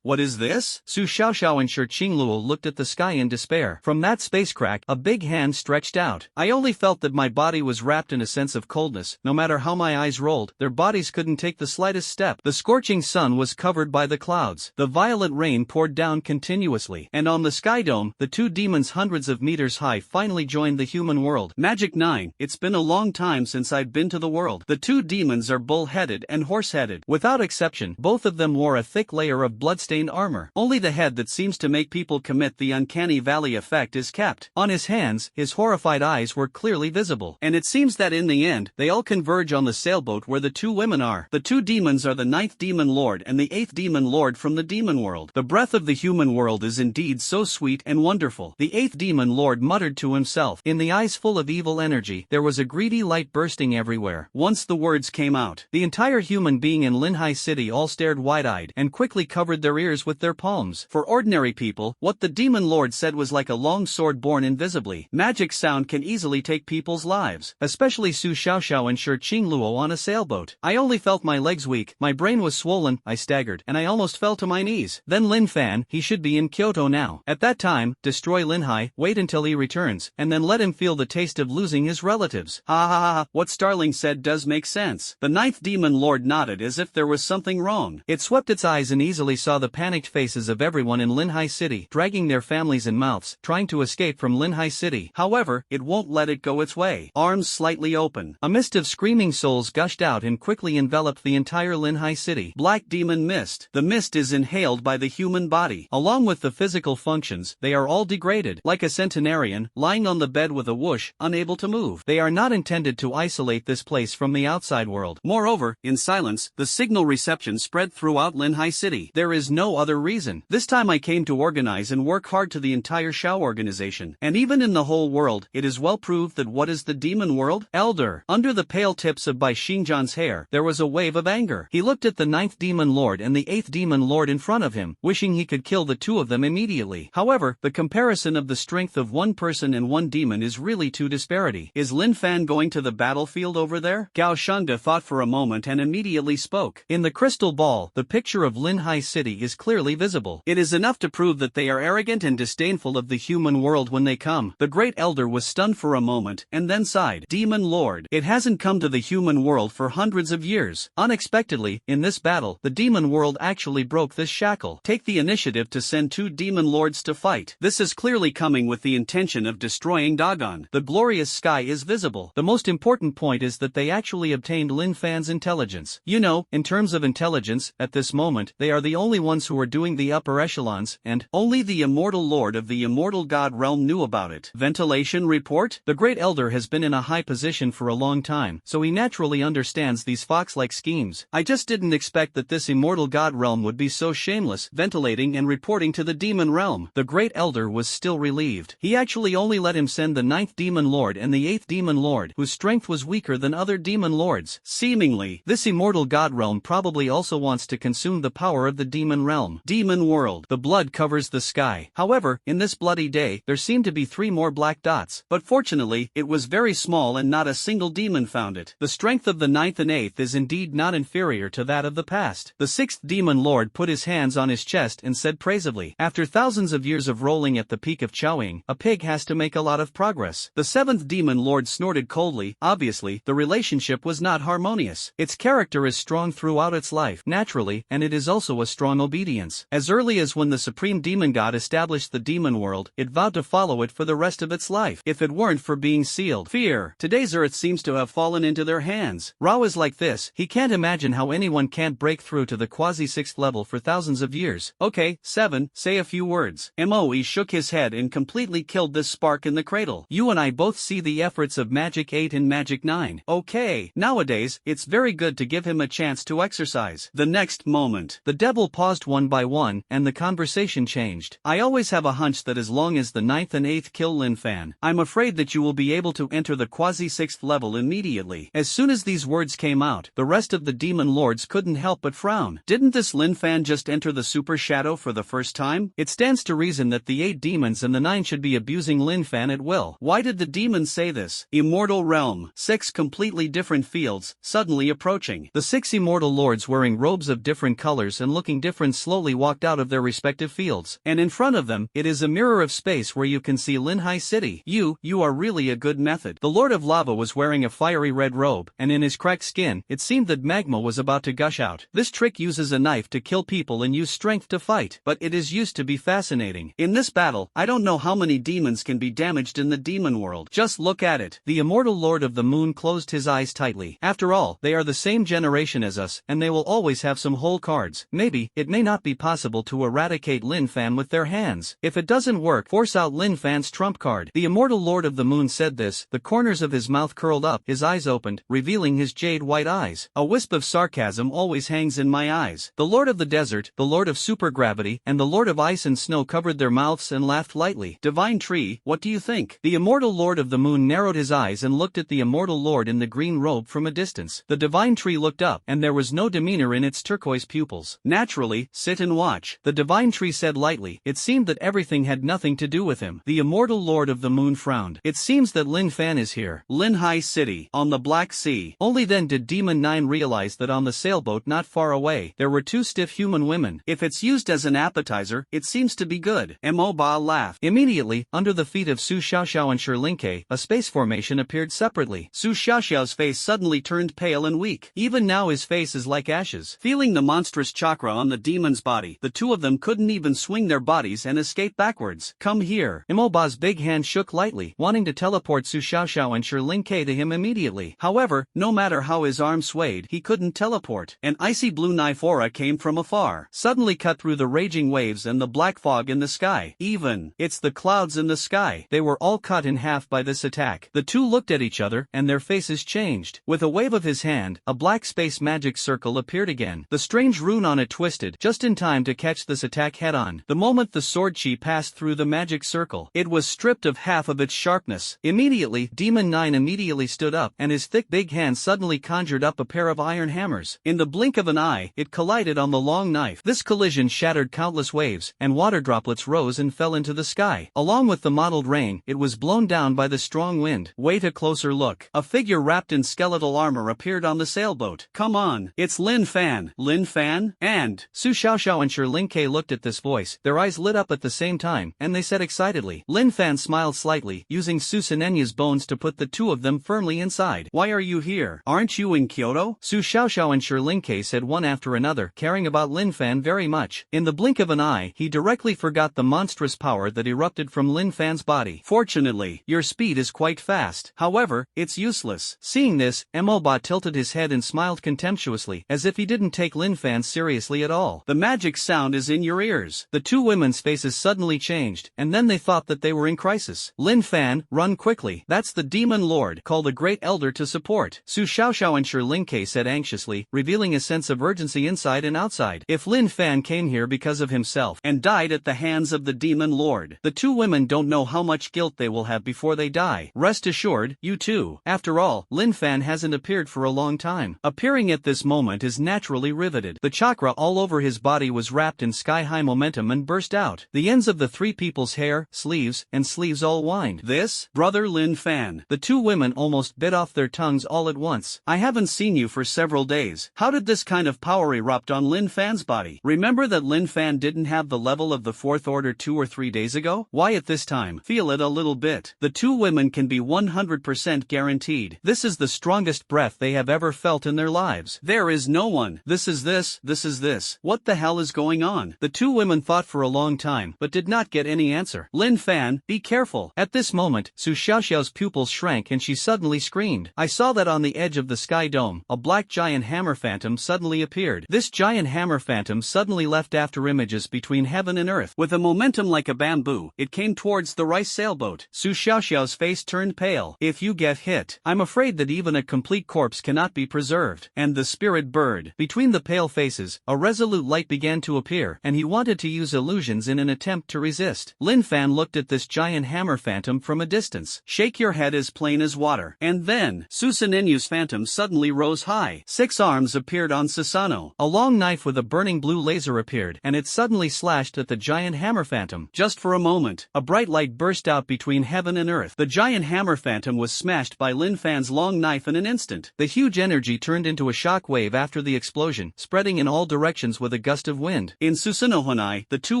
What is this? Su Xiaoxiao and Qingluo looked at the sky in despair. From that space crack, a big hand stretched out. I only felt that my body was wrapped in a sense of coldness. No matter how my eyes rolled, their bodies couldn't take the slightest step. The scorching sun was covered by the clouds. The violent rain poured down continuously. And on the sky dome, the 2 demons hundreds of meters high finally joined the human world. Magic 9. It's been a long time since I've been to the world. The 2 demons are bull-headed and horse-headed. Without exception, both of them wore a thick layer of bloodstained armor. Only the head that seems to make people commit the uncanny valley effect is kept. On his hands, his horrified eyes were clearly visible. And it seems that in the end, they all converge on the sailboat where the 2 women are. The 2 demons are the 9th demon lord and the 8th demon lord from the demon world. The breath of the human world is indeed so sweet and wonderful. The 8th demon lord muttered to himself. In the eyes full of evil energy, there was a greedy light bursting everywhere. Once the words came out, the entire human being in Linhai City all stared wide-eyed and quickly covered their ears with their palms. For ordinary people, what the demon lord said was like a long sword borne invisibly. Magic sound can easily take people's lives, especially Su Xiaoxiao and Qingluo on a sailboat. I only felt my legs weak, my brain was swollen, I staggered, and I almost fell to my knees. Then Lin Fan, he should be in Kyoto now. At that time, destroy Linhai, wait until he returns, and then let him feel the taste of losing his relatives. Ha, what Starling said does make sense. The 9th demon lord nodded as if there was something wrong. It swept its eyes and easily saw the panicked faces of everyone in Linhai City, dragging their families and mouths, trying to escape from Linhai City. However, it won't let it go its way. Arms slightly open. A mist of screaming souls gushed out and quickly enveloped the entire Linhai City. Black demon mist. The mist is inhaled by the human body. Along with the physical functions, they are all degraded. Like a centenarian, lying on the bed with a whoosh, unable to move. They are not intended to isolate this place from the outside world. Moreover, in silence, the signal reception spread throughout Linhai City. There is no other reason. This time I came to organize and work hard to the entire Shao organization. And even in the whole world, it is well proved that what is the demon world? Elder. Under the pale tips of Bai Xingjan's hair, there was a wave of anger. He looked at the 9th demon lord and the 8th demon lord in front of him, wishing he could kill the 2 of them immediately. However, the comparison of the strength of one person and one demon is really too disparity. Is Lin Fan going to the battlefield over there? Gao Shengde thought for a moment and immediately spoke. In the crystal ball, the picture of Linhai City is clearly visible. It is enough to prove that they are arrogant and disdainful of the human world when they come. The great elder was stunned for a moment and then sighed. Demon Lord. It hasn't come to the human world for hundreds of years. Unexpectedly, in this battle, the demon world actually broke this shackle. Take the initiative to send 2 demon lords to fight. This is clearly coming with the intention of destroying Dagon. The glorious sky is visible. The most important point is that they actually obtained Lin Fan's intelligence. You know, in terms of intelligence, at this moment, they are the only ones who are doing the upper echelons, and only the immortal lord of the immortal god realm knew about it. Ventilation report? The great elder has been in a high position for a long time, so he naturally understands these fox-like schemes. I just didn't expect that this immortal god realm would be so shameless, ventilating and reporting to the demon realm. The great elder was still relieved. He actually only let him send the 9th demon lord and the 8th demon lord, whose strength was weaker than other demon lords. Seemingly, this immortal god realm probably also wants to consume the power of the demon realm. Demon world. The blood covers the sky. However, in this bloody day, there seemed to be 3 more black dots. But fortunately, it was very small and not a single demon found it. The strength of the 9th and 8th is indeed not inferior to that of the past. The 6th demon lord put his hands on his chest and said praisively, after thousands of years of rolling at the peak of Chowing, a pig has to make a lot of progress. The 7th demon lord snorted coldly. Obviously, the relationship was not harmonious. Its character is strong throughout its life, naturally, and it is also a strong obedience. As early as when the supreme demon god established the demon world, it vowed to follow it for the rest of its life, if it weren't for being sealed. Fear. Today's earth seems to have fallen into their hands. Rao is like this. He can't imagine how anyone can't break through to the quasi-6th level for thousands of years. Okay, 7, say a few words. Moe shook his head and completely killed this spark in the cradle. You and I both see the efforts of Magic 8 and Magic 9. Okay, nowadays, it's very good to give him a chance to exercise. The next moment, the devil paused one by one, and the conversation changed. I always have a hunch that as long as the 9th and 8th kill Lin Fan, I'm afraid that you will be able to enter the quasi-6th level immediately. As soon as these words came out, the rest of the demon lords couldn't help but frown. Didn't this Lin Fan just enter the super shadow for the first time? It stands to reason that the 8 demons and the 9 should be abusing Lin Fan at will. Why did the demons say this? Immortal Realm. 6 completely different fields, suddenly approaching. The 6 immortal lords wearing robes of different colors and looking different slowly walked out of their respective fields. And in front of them, it is a mirror of space where you can see Linhai City. You are really a good method. The Lord of Lava was wearing a fiery red robe, and in his cracked skin, it seemed that magma was about to gush out. This trick uses a knife to kill people and use strength to fight, but it is used to be fascinating. In this battle, I don't know how many demons can be damaged in the demon world. Just look at it. The immortal Lord of the Moon closed his eyes tightly. After all, they are the same generation as us, and they will always have some whole cards. Maybe, it may not be possible to eradicate Lin Fan with their hands. If it doesn't work, force out Lin Fan's trump card. The immortal Lord of the Moon said this, the corners of his mouth curled up, his eyes opened, revealing his jade white eyes. A wisp of sarcasm always hangs in my eyes. The Lord of the Desert, the Lord of Supergravity, and the Lord of Ice and Snow covered their mouths and laughed lightly. Divine Tree, what do you think? The immortal Lord of the Moon narrowed his eyes and looked at the immortal Lord in the green robe from a distance. The Divine Tree looked up, and there was no demeanor in its turquoise pupils. Naturally, sit and watch. The Divine Tree said lightly. It seemed that everything had nothing to do with him. The immortal Lord of the Moon frowned. It seems that Lin Fan is here. Linhai City, on the Black Sea. Only then did Demon 9 realize that on the sailboat not far away, there were 2 stiff human women. If it's used as an appetizer, it seems to be good. Mo Ba laughed. Immediately, under the feet of Su Xiaoxiao and Shirlinke, a space formation appeared separately. Su Xiaoxiao's face suddenly turned pale and weak. Even now his face is like ashes. Feeling the monstrous chakra on the demon's body, the 2 of them couldn't even swing their bodies and escape backwards. Come here. Mo Ba's big hand shook lightly, wanting to teleport Su Xiaoxiao and Shirlinke to him immediately. However, no matter how his arm swayed, he couldn't teleport. An icy blue knife aura came from afar, suddenly cut through the raging waves and the black fog in the sky. It's the clouds in the sky. They were all cut in half by this attack. The 2 looked at each other, and their faces changed. With a wave of his hand, a black space magic circle appeared again. The strange rune on it twisted, just in time to catch this attack head-on. The moment the sword chi passed through the magic circle, it was stripped of half of its sharpness. Immediately, Demon 9 immediately stood up, and his thick big hand suddenly conjured up a pair of iron hammers. In the blink of an eye, it collided on the long knife. This collision shattered countless waves, and water droplets rose and fell into the sky. Along with the mottled rain, it was blown down by the strong wind. Wait a closer look. A figure figure wrapped in skeletal armor appeared on the sailboat. Come on, it's Lin Fan. Lin Fan? And Su Xiaoxiao and Linkai looked at this voice, their eyes lit up at the same time, and they said excitedly. Lin Fan smiled slightly, using Susanenya's bones to put the two of them firmly inside. Why are you here? Aren't you in Kyoto? Su Xiaoxiao and Linkai said one after another, caring about Lin Fan very much. In the blink of an eye, he directly forgot the monstrous power that erupted from Lin Fan's body. Fortunately, your speed is quite fast. However, it's useless. Seeing this, Moba tilted his head and smiled contemptuously, as if he didn't take Lin Fan seriously at all. The magic sound is in your ears. The two women's faces suddenly changed, and then they thought that they were in crisis. Lin Fan, run quickly. That's the demon lord. Call the great elder to support. Su Xiaoxiao and Linkai said anxiously, revealing a sense of urgency inside and outside. If Lin Fan came here because of himself and died at the hands of the demon lord, the two women don't know how much guilt they will have before they die. Rest assured, you too. After all, Lin Fan hasn't appeared for a long time. Appearing at this moment is naturally riveted. The chakra all over his body was wrapped in sky-high momentum and burst out. The ends of the three people's hair, sleeves, and sleeves all whined. This, brother Lin Fan. The two women almost bit off their tongues all at once. I haven't seen you for several days. How did this kind of power erupt on Lin Fan's body? Remember that Lin Fan didn't have the level of the fourth order 2 or 3 days ago? Why at this time? Feel it a little bit. The two women can be 100% guaranteed. This is the strongest breath they have ever felt in their lives. There is no one. This is this. What the hell is going on? The two women thought for a long time, but did not get any answer. Lin Fan, be careful. At this moment, Su Xiaoxiao's pupils shrank and she suddenly screamed. I saw that on the edge of the sky dome, a black giant hammer phantom suddenly appeared. This giant hammer phantom suddenly left after images between heaven and earth. With a momentum like a bamboo, it came towards the rice sailboat. Su Xiaoxiao's face turned pale. If you get hit, I'm afraid that even a complete corpse cannot be preserved. And the spirit bird. Between the pale faces, a resolute light began to appear, and he wanted to use illusions in an attempt to resist. Lin Fan looked at this giant hammer phantom from a distance. Shake your head as plain as water. And then, Susanenyu's phantom suddenly rose high. 6 arms appeared on Susano. A long knife with a burning blue laser appeared, and it suddenly slashed at the giant hammer phantom. Just for a moment, a bright light burst out between heaven and earth. The giant hammer phantom was smashed by Lin Fan's long knife in an instant. The huge energy turned into a shock wave after the explosion, spreading in all directions with a gust of wind. In Susanoo, the two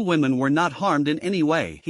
women were not harmed in any way.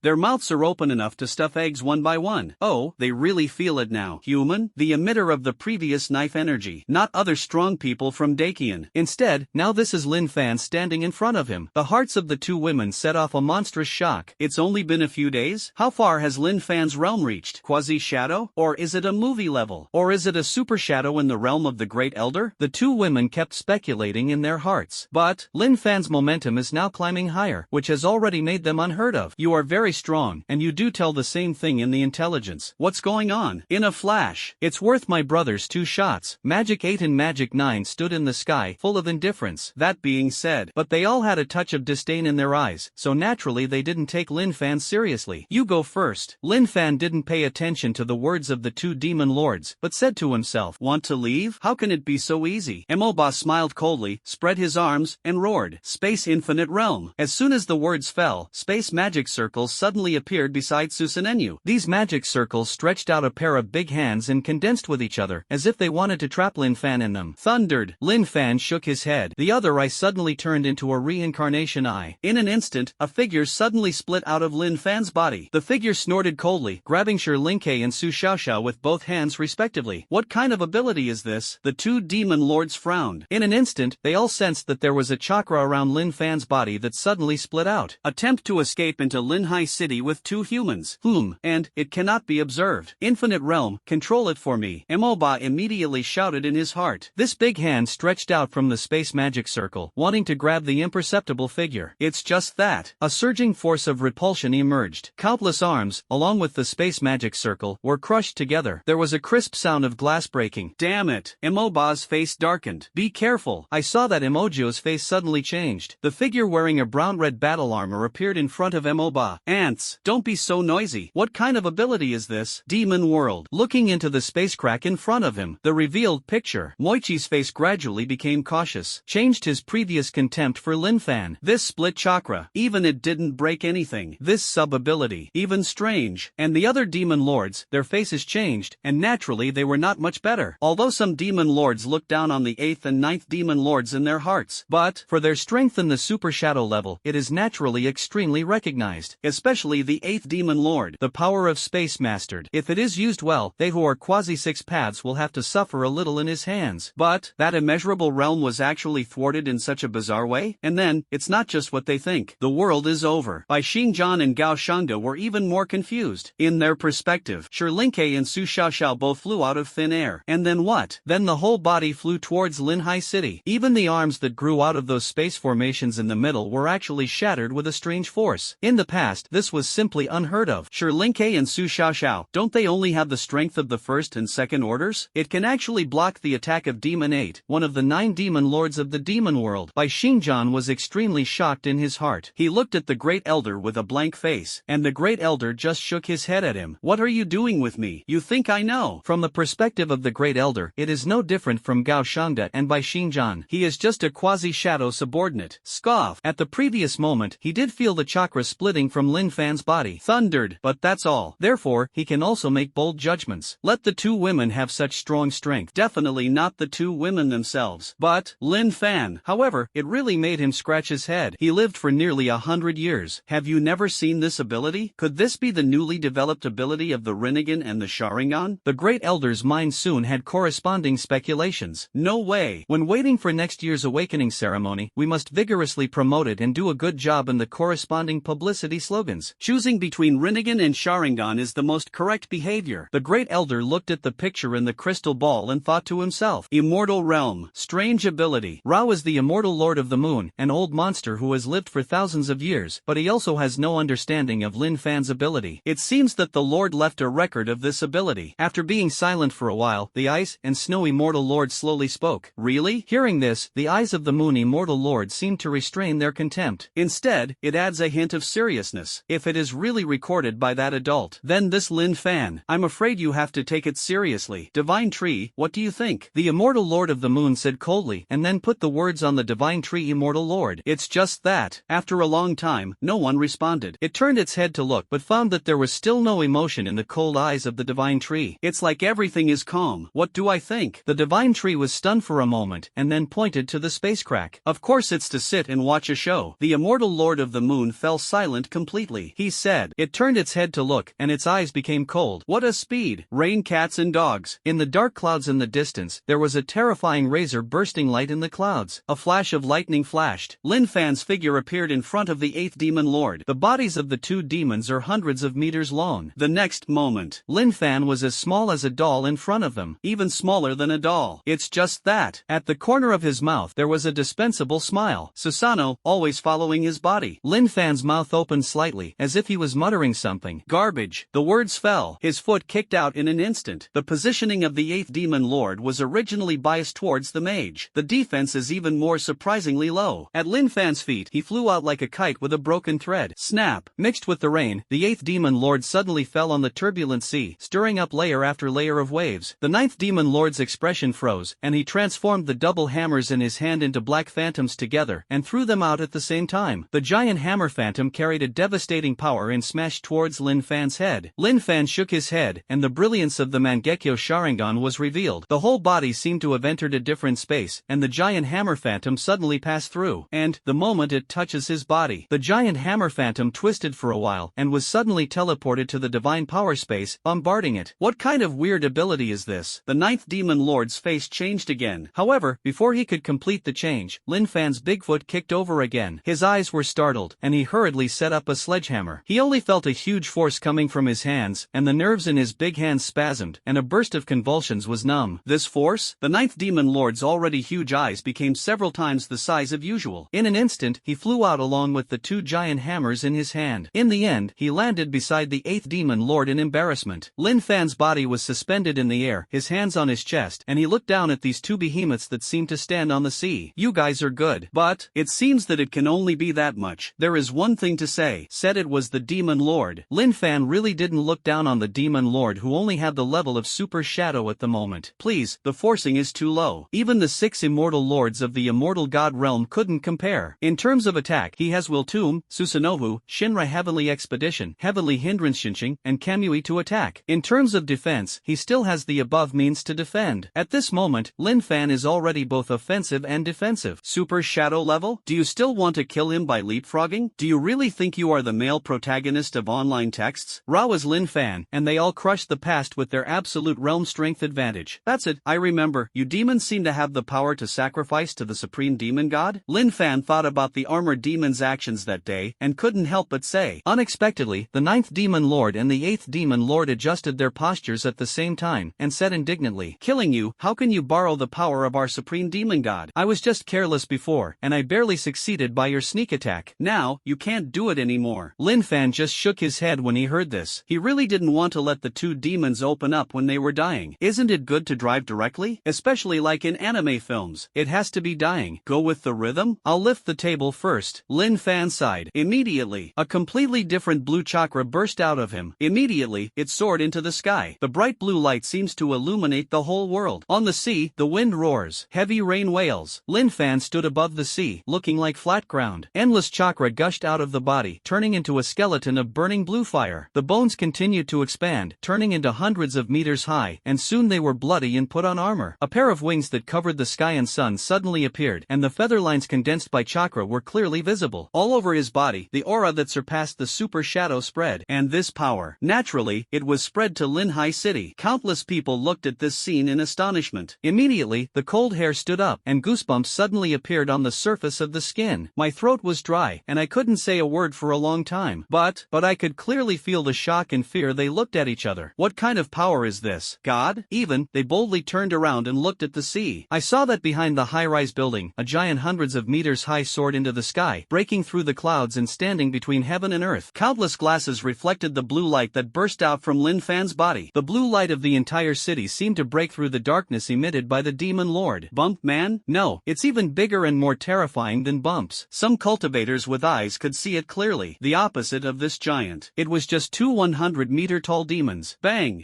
Their mouths are open enough to stuff eggs one by one. Oh, they really feel it now. Human, the emitter of the previous knife energy, not other strong people from Dakian. Instead, now this is Lin Fan standing in front of him. The hearts of the two women set off a monstrous shock. It's only been a few days? How far has Lin Fan's realm reached? Quasi-shadow? Or is it a movie level? Or is it a super shadow in the realm of the Great Elder? The two women kept speculating in their hearts. But Lin Fan's momentum is now climbing higher, which has already made them unheard of. You are very strong, and you do tell the same thing in the intelligence. What's going on? In a flash. It's worth my brother's 2 shots. Magic 8 and Magic 9 stood in the sky, full of indifference. That being said, but they all had a touch of disdain in their eyes, so naturally they didn't take Lin Fan seriously. You go first. Lin Fan didn't pay attention to the words of the two demon lords, but said to himself, want to leave? How can it be so easy? Moba smiled coldly, spread his arms, and roared, Space Infinite Realm. As soon as the words fell, space magic circles suddenly appeared beside Susanenyu. These magic circles stretched out a pair of big hands and condensed with each other, as if they wanted to trap Lin Fan in them. Thundered. Lin Fan shook his head. The other eye suddenly turned into a reincarnation eye. In an instant, a figure suddenly split out of Lin Fan's body. The figure snorted coldly, grabbing Linkai and Su Xiaoxiao with both hands respectively. What kind of ability is this? The two demon lords frowned. In an instant, they all sensed that there was a chakra around Lin Fan's body that suddenly split out. Attempt to escape into Linhai City with 2 humans. And it cannot be observed. Infinite Realm, control it for me. Moba immediately shouted in his heart. This big hand stretched out from the space magic circle, wanting to grab the imperceptible figure. It's just that. A surging force of repulsion emerged. Countless arms, along with the space magic circle, were crushed together. There was a crisp sound of glass breaking. Damn it. Moba's face darkened. Be careful. I saw that Emojo's face suddenly changed. The figure wearing a brown-red battle armor appeared in front of Moba. Ants, don't be so noisy. What kind of ability is this? Demon World. Looking into the space crack in front of him, the revealed picture, Moichi's face gradually became cautious, changed his previous contempt for Lin Fan. This split chakra, even it didn't break anything. This sub-ability, even strange. And the other demon lords, their faces changed, and and naturally they were not much better. Although some demon lords looked down on the 8th and 9th demon lords in their hearts. But, for their strength in the super shadow level, it is naturally extremely recognized. Especially the 8th demon lord, the power of space mastered. If it is used well, they who are quasi-six paths will have to suffer a little in his hands. But, that immeasurable realm was actually thwarted in such a bizarre way? And then, it's not just what they think. The world is over. By Shingjan and Gao Shangda were even more confused. In their perspective, Shirlinke and Su Xiaoxiao both flew out of thin air. And then what? Then the whole body flew towards Linhai City. Even the arms that grew out of those space formations in the middle were actually shattered with a strange force. In the past, this was simply unheard of. Shirlinke and Su Xiaoxiao, don't they only have the strength of the first and second orders? It can actually block the attack of Demon 8, one of the 9 demon lords of the demon world. By Shingjan was extremely shocked in his heart. He looked at the Great Elder with a blank face, and the Great Elder just shook his head at him. What are you doing with me? You think I know? From the perspective of the Great Elder, it is no different from Gao Shangda and by Shingjan. He is just a quasi-shadow subordinate. Scoff. At the previous moment, he did feel the chakra splitting from Lin Fan's body. Thundered. But that's all. Therefore, he can also make bold judgments. Let the 2 women have such strong strength. Definitely not the 2 women themselves. But, Lin Fan. However, it really made him scratch his head. He lived for nearly 100 years. Have you never seen this ability? Could this be the newly developed ability of the Rinnegan and the Sharingan? The Great Elder's mind soon had corresponding speculations. No way. When waiting for next year's awakening ceremony, we must vigorously promote it and do a good job in the corresponding publicity slogans. Choosing between Rinnegan and Sharingan is the most correct behavior. The Great Elder looked at the picture in the crystal ball and thought to himself, Immortal Realm. Strange ability. Rao is the immortal lord of the moon, an old monster who has lived for thousands of years, but he also has no understanding of Lin Fan's ability. It seems that the lord left a record of this ability. After being silent for a while, the ice and snow immortal lord slowly spoke. Really? Hearing this, the eyes of the moon immortal lord seemed to restrain their contempt. Instead, it adds a hint of seriousness. If it is really recorded by that adult, then this Lin Fan, I'm afraid you have to take it seriously. Divine Tree, what do you think? The immortal lord of the moon said coldly, and then put the words on the Divine Tree immortal lord. It's just that. After a long time, no one responded. It turned its head to look, but found that there was still no emotion in the cold eyes of the Divine Tree. It's like everything is calm. What do I think? The Divine Tree was stunned for a moment, and then pointed to the space crack. Of course it's to sit and watch a show. The immortal lord of the moon fell silent completely. He said. It turned its head to look, and its eyes became cold. What a speed! Rain, cats and dogs. In the dark clouds in the distance, there was a terrifying razor bursting light in the clouds. A flash of lightning flashed. Lin Fan's figure appeared in front of the 8th demon lord. The bodies of the 2 demons are hundreds of meters long. The next moment, Lin Fan was as small as a doll in front of them, even smaller than a doll. It's just that. At the corner of his mouth there was a dispensable smile. Susano, always following his body. Lin Fan's mouth opened slightly, as if he was muttering something. Garbage. The words fell. His foot kicked out in an instant. The positioning of the 8th demon lord was originally biased towards the mage. The defense is even more surprisingly low. At Lin Fan's feet, he flew out like a kite with a broken thread. Snap. Mixed with the rain, the 8th demon lord suddenly fell on the turbulent sea, stirring up layer after layer of waves. The 9th demon lord's expression froze, and he transformed the double hammers in his hand into black phantoms together, and threw them out at the same time. The giant hammer phantom carried a devastating power and smashed towards Lin Fan's head. Lin Fan shook his head, and the brilliance of the Mangekyo Sharingan was revealed. The whole body seemed to have entered a different space, and the giant hammer phantom suddenly passed through, and, the moment it touches his body, the giant hammer phantom twisted for a while, and was suddenly teleported to the divine power space, bombarding it. What kind of weird ability is this? The 9th demon lord's face changed again. However, before he could complete the change, Lin Fan's Bigfoot kicked over again. His eyes were startled, and he hurriedly set up a sledgehammer. He only felt a huge force coming from his hands, and the nerves in his big hands spasmed, and a burst of convulsions was numb. This force? The 9th demon lord's already huge eyes became several times the size of usual. In an instant, he flew out along with the 2 giant hammers in his hand. In the end, he landed beside the 8th demon lord in embarrassment. Lin Fan's body was suspended in the air, his hands on his chest, and he looked down at these 2 behemoths that seemed to stand on the sea. You guys are good. But, it seems that it can only be that much. There is one thing to say. Said it was the demon lord. Lin Fan really didn't look down on the demon lord who only had the level of super shadow at the moment. Please, the forcing is too low. Even the 6 immortal lords of the immortal god realm couldn't compare. In terms of attack, he has Will Tomb, Susanoo, Shinra Heavenly Expedition, Heavenly Hindrance Shinching, and Kamui to attack. In terms of defense, he still has the above means to defend. At this moment, Lin Fan is already both offensive and defensive. Super shadow level? Do you still want to kill him by leapfrogging? Do you really think you are the male protagonist of online texts? Ra was Lin Fan, and they all crushed the past with their absolute realm strength advantage. That's it, I remember, you demons seem to have the power to sacrifice to the supreme demon god? Lin Fan thought about the armored demon's actions that day, and couldn't help but say. Unexpectedly, the 9th demon lord and the 8th demon lord adjusted their postures at the same time, and said indignantly, killing you, how can you borrow the power of our supreme demon god? I was just careless before, and I barely succeeded by your sneak attack. Now, you can't do it anymore. Lin Fan just shook his head when he heard this. He really didn't want to let the two demons open up when they were dying. Isn't it good to drive directly? Especially like in anime films. It has to be dying. Go with the rhythm? I'll lift the table first. Lin Fan sighed. Immediately, a completely different blue chakra burst out of him. Immediately, it soared into the sky. The bright blue light seems to illuminate the whole world. On the sea, the wind roars. Heavy rain wails. Lin Fan stood above the sea, looking like flat ground. Endless chakra gushed out of the body, turning into a skeleton of burning blue fire. The bones continued to expand, turning into hundreds of meters high, and soon they were bloody and put on armor. A pair of wings that covered the sky and sun suddenly appeared, and the feather lines condensed by chakra were clearly visible. All over his body, the aura that surpassed the super shadow spread, and this power. Naturally, it was spread to Linhai City. Countless people looked at this scene in astonishment. Immediately, the cold hair stood up, and goosebumps suddenly appeared on the surface of the skin. My throat was dry, and I couldn't say a word for a long time. But I could clearly feel the shock and fear. They looked at each other. What kind of power is this? God? Even, they boldly turned around and looked at the sea. I saw that behind the high-rise building, a giant hundreds of meters high soared into the sky, breaking through the clouds and standing between heaven and earth. Countless glasses reflected the blue light that burst out from Lin Fan's body. The blue light of the entire city seemed to break through the darkness emitted by the demon lord. Bump man? No, it's even bigger and more terrifying than bumps. Some cultivators with eyes could see it clearly. The opposite of this giant. It was just two 100-meter tall demons. Bang!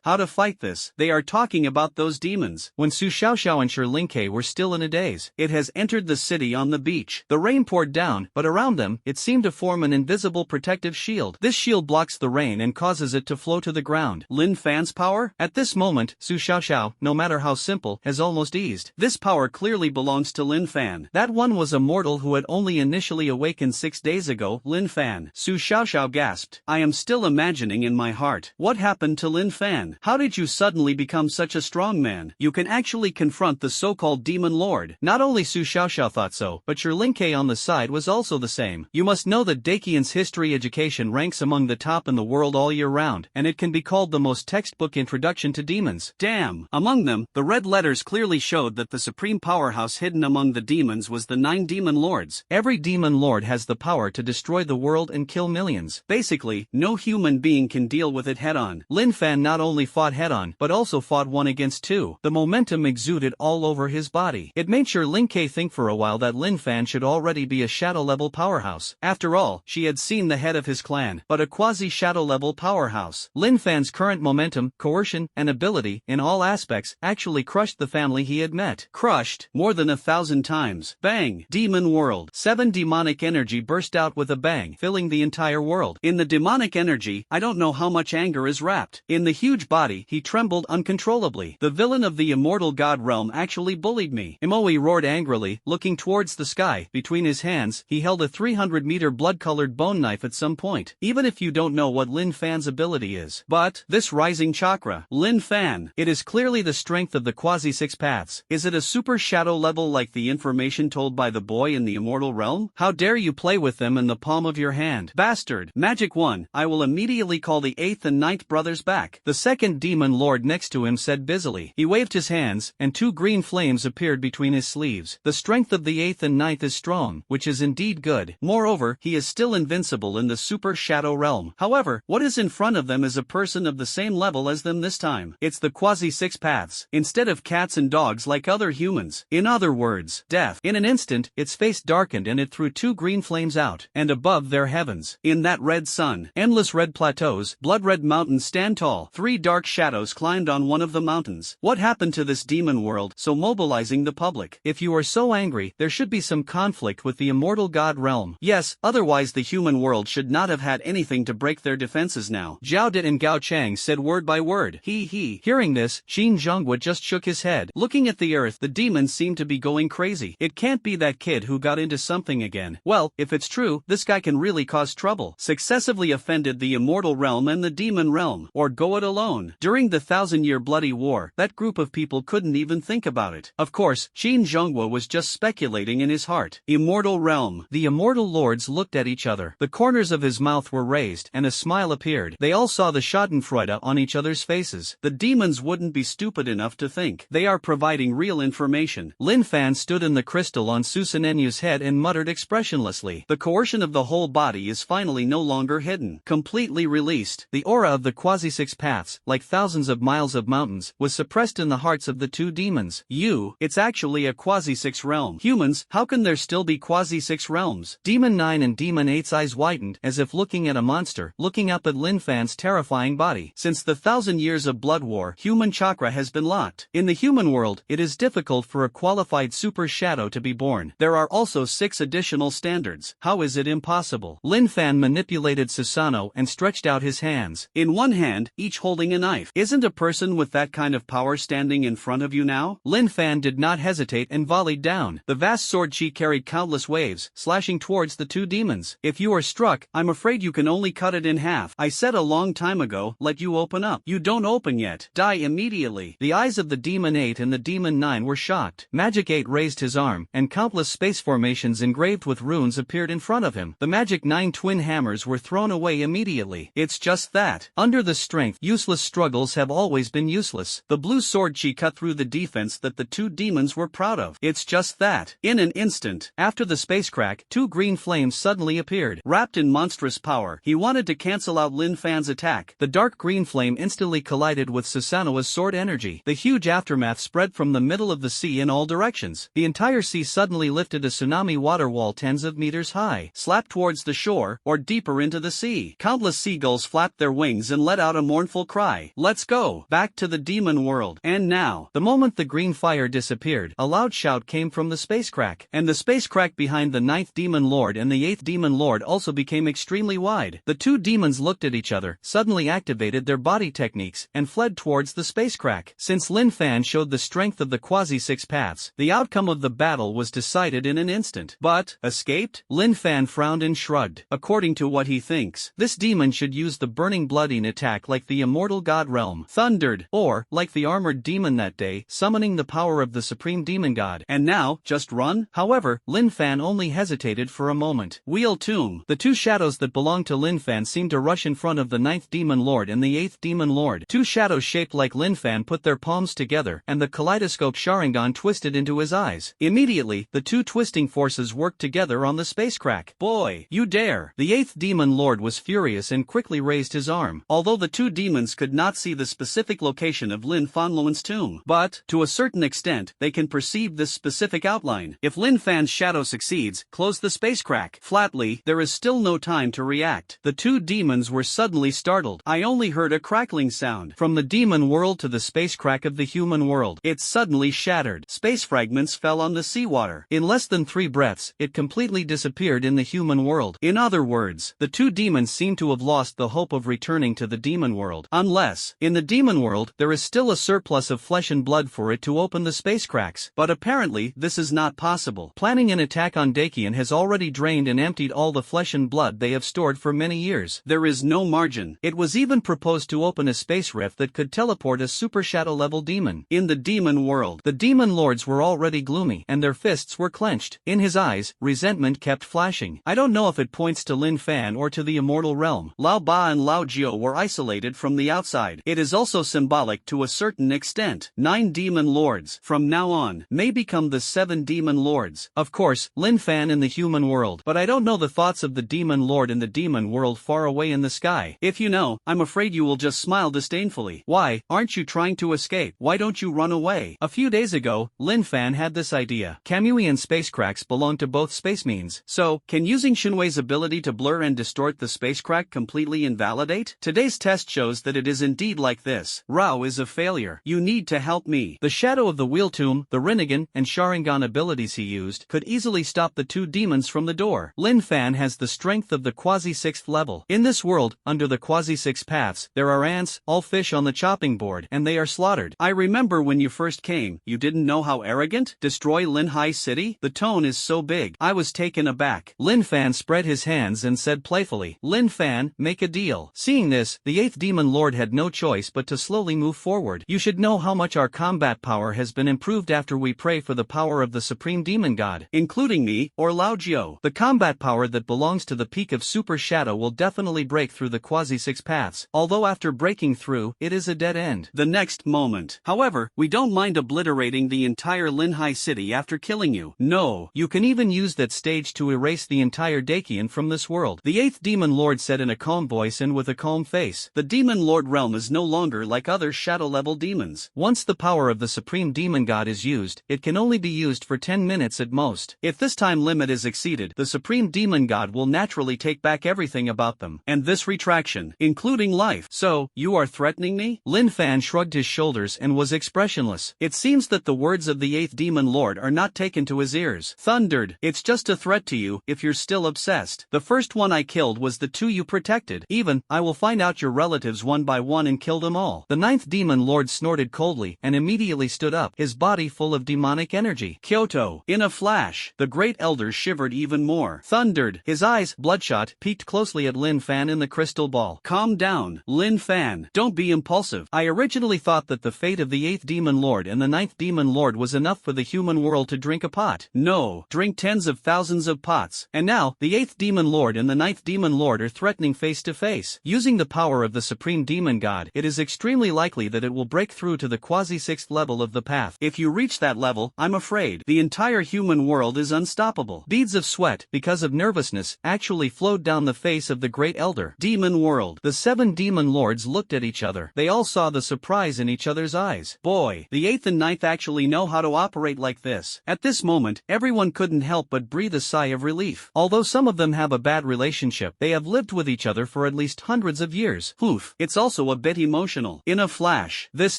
How to fight this? They are talking about those demons. When Su Xiaoxiao and Shi were still in a daze. It has entered the city on the beach. The rain poured down, but around them, it seemed to form an invisible protective shield. This shield blocks the rain and causes it to flow to the ground. Lin Fan's power? At this moment, Su Xiaoxiao, no matter how simple, has almost eased. This power clearly belongs to Lin Fan. That one was a mortal who had only initially awakened 6 days ago. Lin Fan. Su Xiaoxiao gasped. I am still imagining in my heart. What happened to Lin Fan? How did you suddenly become such a strong man? You can actually confront the so-called demon lord. Not only Su Xiaoxiao thought so, but your Linkei on the side was also the same. You must know that Dakian's history education ranks among the top in the world all year round, and it can be called the most textbook introduction to demons. Damn! Among them, the red letters clearly showed that the supreme powerhouse hidden among the demons was the 9 demon lords. Every demon lord has the power to destroy the world and kill millions. Basically, no human being can deal with it head-on. Lin Fan not only fought head-on, but also fought 1 against 2. The momentum exuded all over his body. It made sure Linkei think for a while that Lin Fan should already be a shadow-level powerhouse. After all, she had seen the head of his clan, but a quasi-shadow-level powerhouse. Lin Fan's current momentum, coercion, and ability, in all aspects, actually crushed the family he had met. Crushed, more than 1,000 times. Bang! Demon world. 7 demonic energy burst out with a bang, filling the entire world. In the demonic energy, I don't know how much anger is wrapped. In the huge body, he trembled uncontrollably. The villain of the immortal god realm actually bullied me. Imoi roared angrily, looking towards the sky. Between his hands, he held a 300-meter blood-colored bone knife at some point. Even if you don't know what Lin Fan's ability is. But, this rising chakra, Lin Fan, it is clearly the strength of the quasi-6 paths. Is it a super shadow level like the information told by the boy in the Immortal Realm? How dare you play with them in the palm of your hand? Bastard! Magic 1, I will immediately call the 8th and 9th brothers back. The second demon lord next to him said busily. He waved his hands, and 2 green flames appeared between his sleeves. The strength of the 8th and 9th is strong, which is indeed good. Moreover, he is still invincible in the super shadow realm. However, what is in front of them is a person of the same level as them this time. It's the quasi-6 paths, instead of cats and dogs like other humans. In other words, death. In an instant, its face darkened and it threw 2 green flames out, and above their heavens, in that red sun, endless red plateaus, blood-red mountains stand tall. 3 dark shadows climbed on one of the mountains. What happened to this demon world, so mobilizing the public? If you are so angry, there should be some conflict with the immortal god realm. Yes, otherwise the human world should not have had anything to break their defenses now. Zhao Dit and Gao Chang said said word by word. He. Hearing this, Xinjiang just shook his head. Looking at the earth, the demons seemed to be going crazy. It can't be that kid who got into something again. Well, if it's true, this guy can really cause trouble. Successively offended the Immortal Realm and the Demon Realm. Or go it alone. During the 1,000-year bloody war, that group of people couldn't even think about it. Of course, Xinjiang was just speculating in his heart. Immortal Realm. The Immortal Lords looked at each other. The corners of his mouth were raised, and a smile appeared. They all saw the schadenfreude on each other's faces. The demons wouldn't be stupid enough to think they are providing real information. Lin Fan stood in the crystal on Susanenyu's head and muttered expressionlessly. The coercion of the whole body is finally no longer hidden. Completely released. The aura of the quasi-six paths, like thousands of miles of mountains, was suppressed in the hearts of the two demons. It's actually a quasi-six realm. Humans, how can there still be quasi-six realms? Demon 9 and Demon 8's eyes widened, as if looking at a monster, looking up at Lin Fan's terrifying body. Since the 1,000 years of blood war, human chakra has been locked. In the human world, it is difficult for a qualified super shadow to be born. There are also 6 additional standards. How is it impossible? Lin Fan manipulated Susanoo and stretched out his hands. In one hand, each holding a knife. Isn't a person with that kind of power standing in front of you now? Lin Fan did not hesitate and volleyed down. The vast sword chi carried countless waves, slashing towards the two demons. If you are struck, I'm afraid you can only cut it in half. I said a long time ago, let you open up. You don't open yet. Die immediately. The eyes of the Demon 8 and the Demon 9 were shocked. Magic 8 raised his arm, and countless space formations engraved with runes appeared in front of him. The Magic 9 twin hammers were thrown away immediately. It's just that. Under the strength, useless struggles have always been useless. The blue sword chi cut through the defense that the two demons were proud of. It's just that. In an instant, after the space crack, 2 green flames suddenly appeared. Wrapped in monstrous power, he wanted to cancel out Lin Fan's attack. The dark green flame instantly collided with Susanoo's sword energy. The huge aftermath spread from the middle of the sea in all directions. The entire sea suddenly lifted a tsunami water wall tens of meters high, slapped towards the shore, or deeper into the sea. Countless seagulls flapped their wings and let out a mournful cry. Let's go back to the demon world. And now, the moment the green fire disappeared, a loud shout came from the space crack, and the space crack behind the 9th Demon Lord and the 8th Demon Lord also became extremely wide. The two demons looked at each other, suddenly activated their body techniques, and fled towards the space crack. Since Lin Fan showed the strength of the quasi-six paths, the outcome of the battle was decided in an instant. But, escaped? Lin Fan frowned and shrugged. According to what he thinks, this demon should use the burning blooding attack like the immortal god realm thundered, or, like the armored demon that day, summoning the power of the supreme demon god. And now, just run? However, Lin Fan only hesitated for a moment. Wheel Tomb. The two shadows that belonged to Lin Fan seemed to rush in front of the 9th Demon Lord and the 8th Demon Lord. Two shadows shaped like Lin Fan put their palms together, and the kaleidoscope Sharingan twisted into his eyes. Immediately, the two twisting forces worked together on the space crack. Boy, you dare! The 8th Demon Lord was furious and quickly raised his arm. Although the two demons could not see the specific location of Lin Fan's tomb, but, to a certain extent, they can perceive this specific outline. If Lin Fan's shadow succeeds, close the space crack. Flatly, there is still no time to react. The two demons were suddenly startled. I only heard a crackling sound. From the demon world to the space crack of the human world, it suddenly shattered. Space fragments fell on the seawater. In less than 3 breaths, it completely disappeared in the human world. In other words, the two demons seem to have lost the hope of returning to the demon world. Unless, in the demon world, there is still a surplus of flesh and blood for it to open the space cracks. But apparently, this is not possible. Planning an attack on Dakian has already drained and emptied all the flesh and blood they have stored for many years. There is no margin. It was even proposed to open a space rift that could teleport a super shadow level demon. In the demon world, the demon lords were already gloomy, and their fists were clenched. In his eyes, resentment kept flashing. I don't know if it points to Lin Fan or to the Immortal Realm. Lao Ba and Lao Jiu were isolated from the outside. It is also symbolic to a certain extent. 9 demon lords, from now on, may become the 7 demon lords. Of course, Lin Fan in the human world, but I don't know the thoughts of the demon lord in the demon world far away in the sky. If you know, I'm afraid you will just smile disdainfully. Why, aren't you trying to escape? Why don't you run away? A few days ago, Lin Fan had this idea. Kamui and space cracks belong to both space means. So, can using Shinwei's ability to blur and distort the space crack completely invalidate? Today's test shows that it is indeed like this. Rao is a failure. You need to help me. The shadow of the wheel tomb, the Rinnegan and Sharingan abilities he used, could easily stop the two demons from the door. Lin Fan has the strength of the quasi-6th level. In this world, under the quasi-6 paths, there there are ants, all fish on the chopping board, and they are slaughtered. I remember when you first came, you didn't know how arrogant? Destroy Linhai City? The tone is so big. I was taken aback. Lin Fan spread his hands and said playfully, Lin Fan, make a deal. Seeing this, the 8th Demon Lord had no choice but to slowly move forward. You should know how much our combat power has been improved after we pray for the power of the Supreme Demon God. Including me, or Lao Jiao. The combat power that belongs to the peak of Super Shadow will definitely break through the Quasi-6 paths, although after breaking through, it is a dead end. The next moment. However, we don't mind obliterating the entire Linhai City after killing you. No, you can even use that stage to erase the entire Dakian from this world. The 8th Demon Lord said in a calm voice and with a calm face. The Demon Lord realm is no longer like other shadow-level demons. Once the power of the Supreme Demon God is used, it can only be used for 10 minutes at most. If this time limit is exceeded, the Supreme Demon God will naturally take back everything about them, and this retraction, including life. So, you are threatening me? Lin Fan shrugged his shoulders and was expressionless. It seems that the words of the 8th Demon Lord are not taken to his ears. Thundered, it's just a threat to you, if you're still obsessed. The first one I killed was the 2 you protected. Even, I will find out your relatives one by one and kill them all. The 9th Demon Lord snorted coldly and immediately stood up, his body full of demonic energy. Kyoto. In a flash, the Great Elder shivered even more. Thundered, his eyes, bloodshot, peeked closely at Lin Fan in the crystal ball. Calm down, Lin Fan. Don't be impulsive. I originally thought that the fate of the 8th Demon Lord and the 9th Demon Lord was enough for the human world to drink a pot. No, drink tens of thousands of pots. And now, the 8th Demon Lord and the 9th Demon Lord are threatening face to face. Using the power of the Supreme Demon God, it is extremely likely that it will break through to the quasi-6th level of the path. If you reach that level, I'm afraid the entire human world is unstoppable. Beads of sweat, because of nervousness, actually flowed down the face of the Great Elder. Demon world. The 7 Demon Lords looked at each other. They all saw the surprise in each other's eyes. Boy, the 8th and 9th actually know how to operate like this. At this moment, everyone couldn't help but breathe a sigh of relief. Although some of them have a bad relationship, they have lived with each other for at least hundreds of years. Oof, it's also a bit emotional. In a flash, this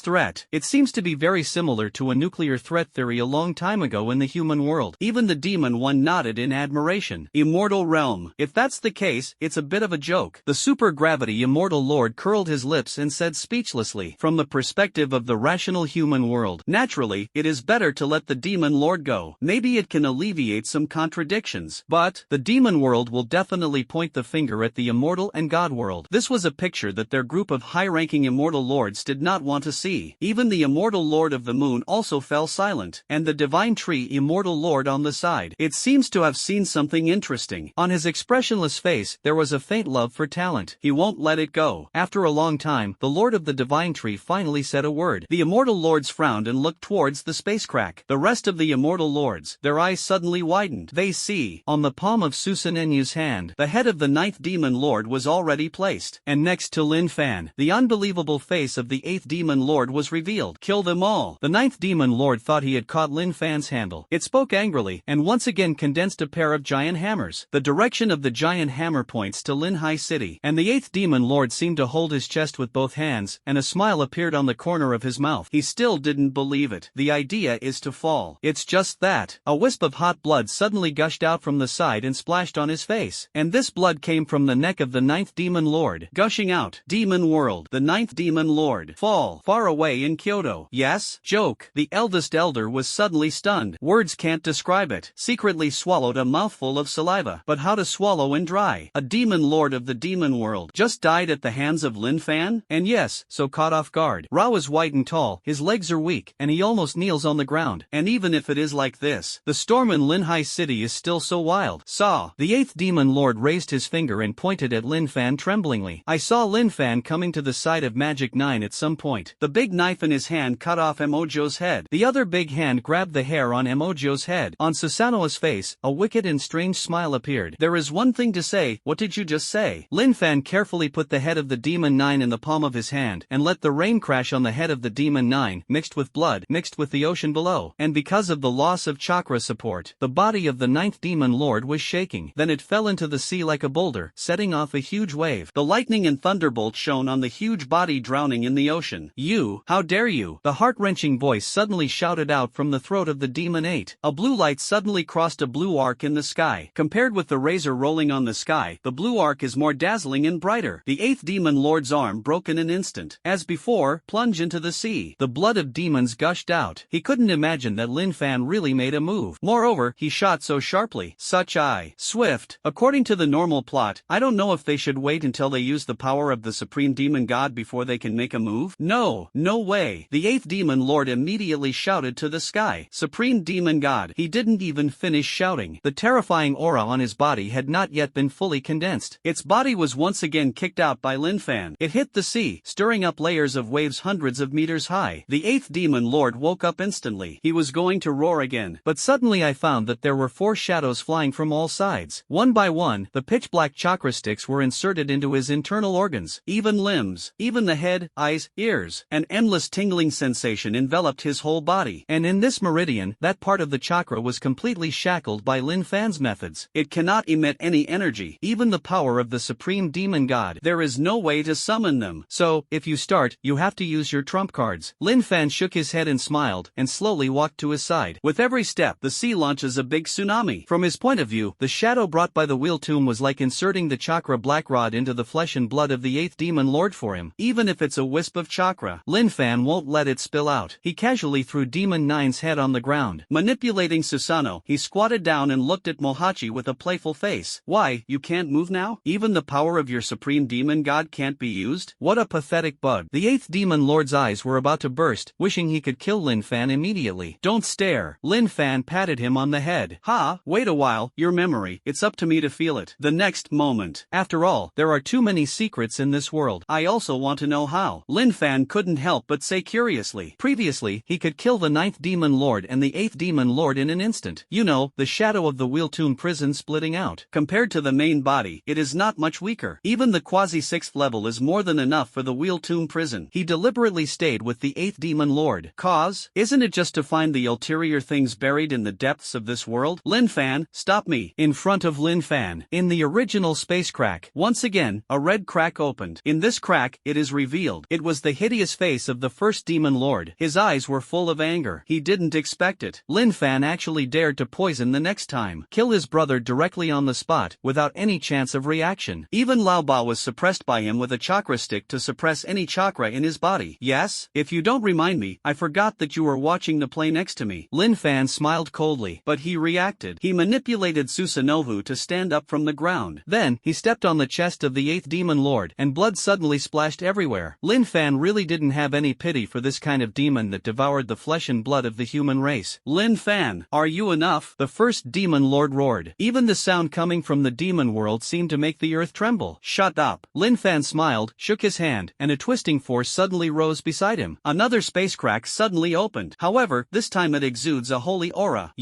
threat, it seems to be very similar to a nuclear threat theory a long time ago in the human world. Even the Demon One nodded in admiration. Immortal Realm. If that's the case, it's a bit of a joke. The super-gravity Immortal Lord curled his lips and said speechlessly, from the perspective of the rational human world, naturally, it is better to let the Demon Lord go. Maybe it can alleviate some contradictions. But, the Demon World will definitely point the finger at the Immortal and God World. This was a picture that their group of high-ranking Immortal Lords did not want to see. Even the Immortal Lord of the Moon also fell silent, and the Divine Tree Immortal Lord on the side. It seems to have seen something interesting. On his expressionless face, there was a faint love for talent. He won't let it go. After a long time, the Lord of the Divine Tree finally said a word. The Immortal Lords frowned and looked towards the space crack. The rest of the Immortal Lords, their eyes suddenly widened. They see, on the palm of Susanenyu's hand, the head of the 9th Demon Lord was already placed. And next to Lin Fan, the unbelievable face of the 8th Demon Lord was revealed. Kill them all. The 9th Demon Lord thought he had caught Lin Fan's handle. It spoke angrily, and once again condensed a pair of giant hammers. The direction of the giant hammer points to Linhai City, and the 8th Demon Lord seemed to hold his chest with both hands, and a smile appeared on the corner of his mouth. He still didn't believe it. The idea is to fall. It's just that. A wisp of hot blood suddenly gushed out from the side and splashed on his face, and this blood came from the neck of the 9th Demon Lord. Gushing out. Demon World. The 9th Demon Lord. Fall. Far away in Kyoto. Yes? Joke. The eldest elder was suddenly stunned. Words can't describe it. Secretly swallowed a mouthful of saliva. But how to swallow and dry? A Demon Lord of the Demon World just died at the hands of Lin Fan? And yes, so caught off guard. Rao is white and tall, his legs are weak, and he almost kneels on the ground. And even if it is like this, the storm in Linhai City is still so wild. Saw. The 8th Demon Lord raised his finger and pointed at Lin Fan tremblingly. I saw Lin Fan coming to the side of Magic 9 at some point. The big knife in his hand cut off Emojo's head. The other big hand grabbed the hair on Emojo's head. On Susanoo's face, a wicked and strange smile appeared. There is one thing to say. What did you just say? Lin Fan carefully put the head of the Demon 9 in the palm of his hand, and let the rain crash on the head of the Demon 9, mixed with blood, mixed with the ocean below. And because of the loss of chakra support, the body of the 9th Demon Lord was shaking. Then it fell into the sea like a boulder, setting off a huge wave. The lightning and thunderbolt shone on the huge body drowning in the ocean. You, how dare you? The heart-wrenching voice suddenly shouted out from the throat of the Demon 8. A blue light suddenly crossed a blue arc in the sky. Compared with the razor rolling on the sky, the blue arc is more dazzling and brighter. The 8th Demon Lord lord's arm broke in an instant. As before, plunge into the sea. The blood of demons gushed out. He couldn't imagine that Lin Fan really made a move. Moreover, he shot so sharply. Such swift. According to the normal plot, I don't know if they should wait until they use the power of the supreme demon god before they can make a move. No way. The 8th demon lord immediately shouted to the sky. Supreme demon god. He didn't even finish shouting. The terrifying aura on his body had not yet been fully condensed. Its body was once again kicked out by Lin Fan. It hit the sea, stirring up layers of waves hundreds of meters high. The 8th demon lord woke up instantly. He was going to roar again. But suddenly I found that there were 4 shadows flying from all sides. One by one, the pitch-black chakra sticks were inserted into his internal organs, even limbs, even the head, eyes, ears. An endless tingling sensation enveloped his whole body. And in this meridian, that part of the chakra was completely shackled by Lin Fan's methods. It cannot emit any energy, even the power of the supreme demon god. There is no way to summon them. So, if you start, you have to use your trump cards. Lin Fan shook his head and smiled, and slowly walked to his side. With every step, the sea launches a big tsunami. From his point of view, the shadow brought by the wheel tomb was like inserting the chakra black rod into the flesh and blood of the 8th demon lord for him. Even if it's a wisp of chakra, Lin Fan won't let it spill out. He casually threw Demon 9's head on the ground. Manipulating Susanoo, he squatted down and looked at Mohachi with a playful face. Why, you can't move now? Even the power of your supreme demon god can't be used? What a pathetic bug. The 8th demon lord's eyes were about to burst, wishing he could kill Lin Fan immediately. Don't stare. Lin Fan patted him on the head. Ha, wait a while, your memory, it's up to me to feel it. The next moment. After all, there are too many secrets in this world. I also want to know how. Lin Fan couldn't help but say curiously. Previously, he could kill the 9th demon lord and the 8th demon lord in an instant. You know, the shadow of the wheel tomb prison splitting out. Compared to the main body, it is not much weaker. Even the quasi-6th level is more than enough for the wheel tomb prison. He deliberately stayed with the 8th demon lord. Cause? Isn't it just to find the ulterior things buried in the depths of this world? Lin Fan, stop me. In front of Lin Fan, in the original space crack, once again, a red crack opened. In this crack, it is revealed. It was the hideous face of the 1st demon lord. His eyes were full of anger. He didn't expect it. Lin Fan actually dared to poison the next time. Kill his brother directly on the spot, without any chance of reaction. Even Lao Ba was suppressed by him with a chakra stick to suppress any chakra in his body. Yes? If you don't remind me, I forgot that you were watching the play next to me. Lin Fan smiled coldly, but he reacted. He manipulated Susanoo to stand up from the ground. Then, he stepped on the chest of the 8th demon lord, and blood suddenly splashed everywhere. Lin Fan really didn't have any pity for this kind of demon that devoured the flesh and blood of the human race. Lin Fan, are you enough? The 1st demon lord roared. Even the sound coming from the demon world seemed to make the earth tremble. Shut up. Lin Fan smiled, shook his hand, and a twisting force suddenly rose beside him. Another space crack suddenly opened. However, this time it exudes a holy aura.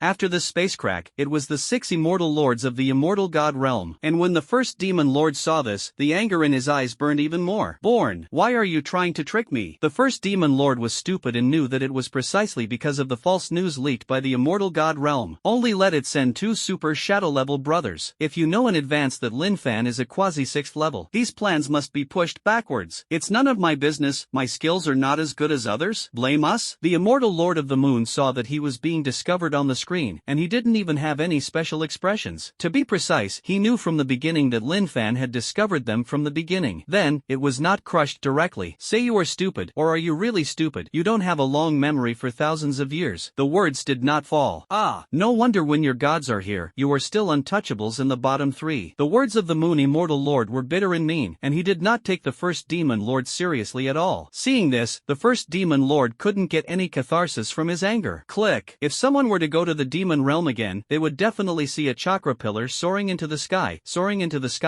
After the space crack, it was the 6 immortal lords of the immortal god realm. And when the 1st demon lord saw this, the anger in his eyes burned even more. Born, why are you trying to trick me? The 1st demon lord was stupid and knew that it was precisely because of the false news leaked by the immortal god realm. Only let it send 2 super shadow level brothers. If you know in advance that Lin Fan is a quasi 6th level, these plans must be pushed backwards. It's none of my business. My skills are not as good as others. Blame us? The immortal lord of the moon saw that he was being discovered on the screen, and he didn't even have any special expressions. To be precise, he knew from the beginning that Lin Fan had discovered them from the beginning. Then, it was not crushed directly. Say you are stupid, or are you really stupid? You don't have a long memory for thousands of years. The words did not fall. No wonder when your gods are here, you are still untouchables in the bottom 3. The words of the moon immortal lord were bitter and mean, and he did not take the 1st demon lord seriously at all. Seeing this, the 1st demon lord couldn't get any catharsis from his anger. Click. If someone were to go to the demon realm again, they would definitely see a chakra pillar soaring into the sky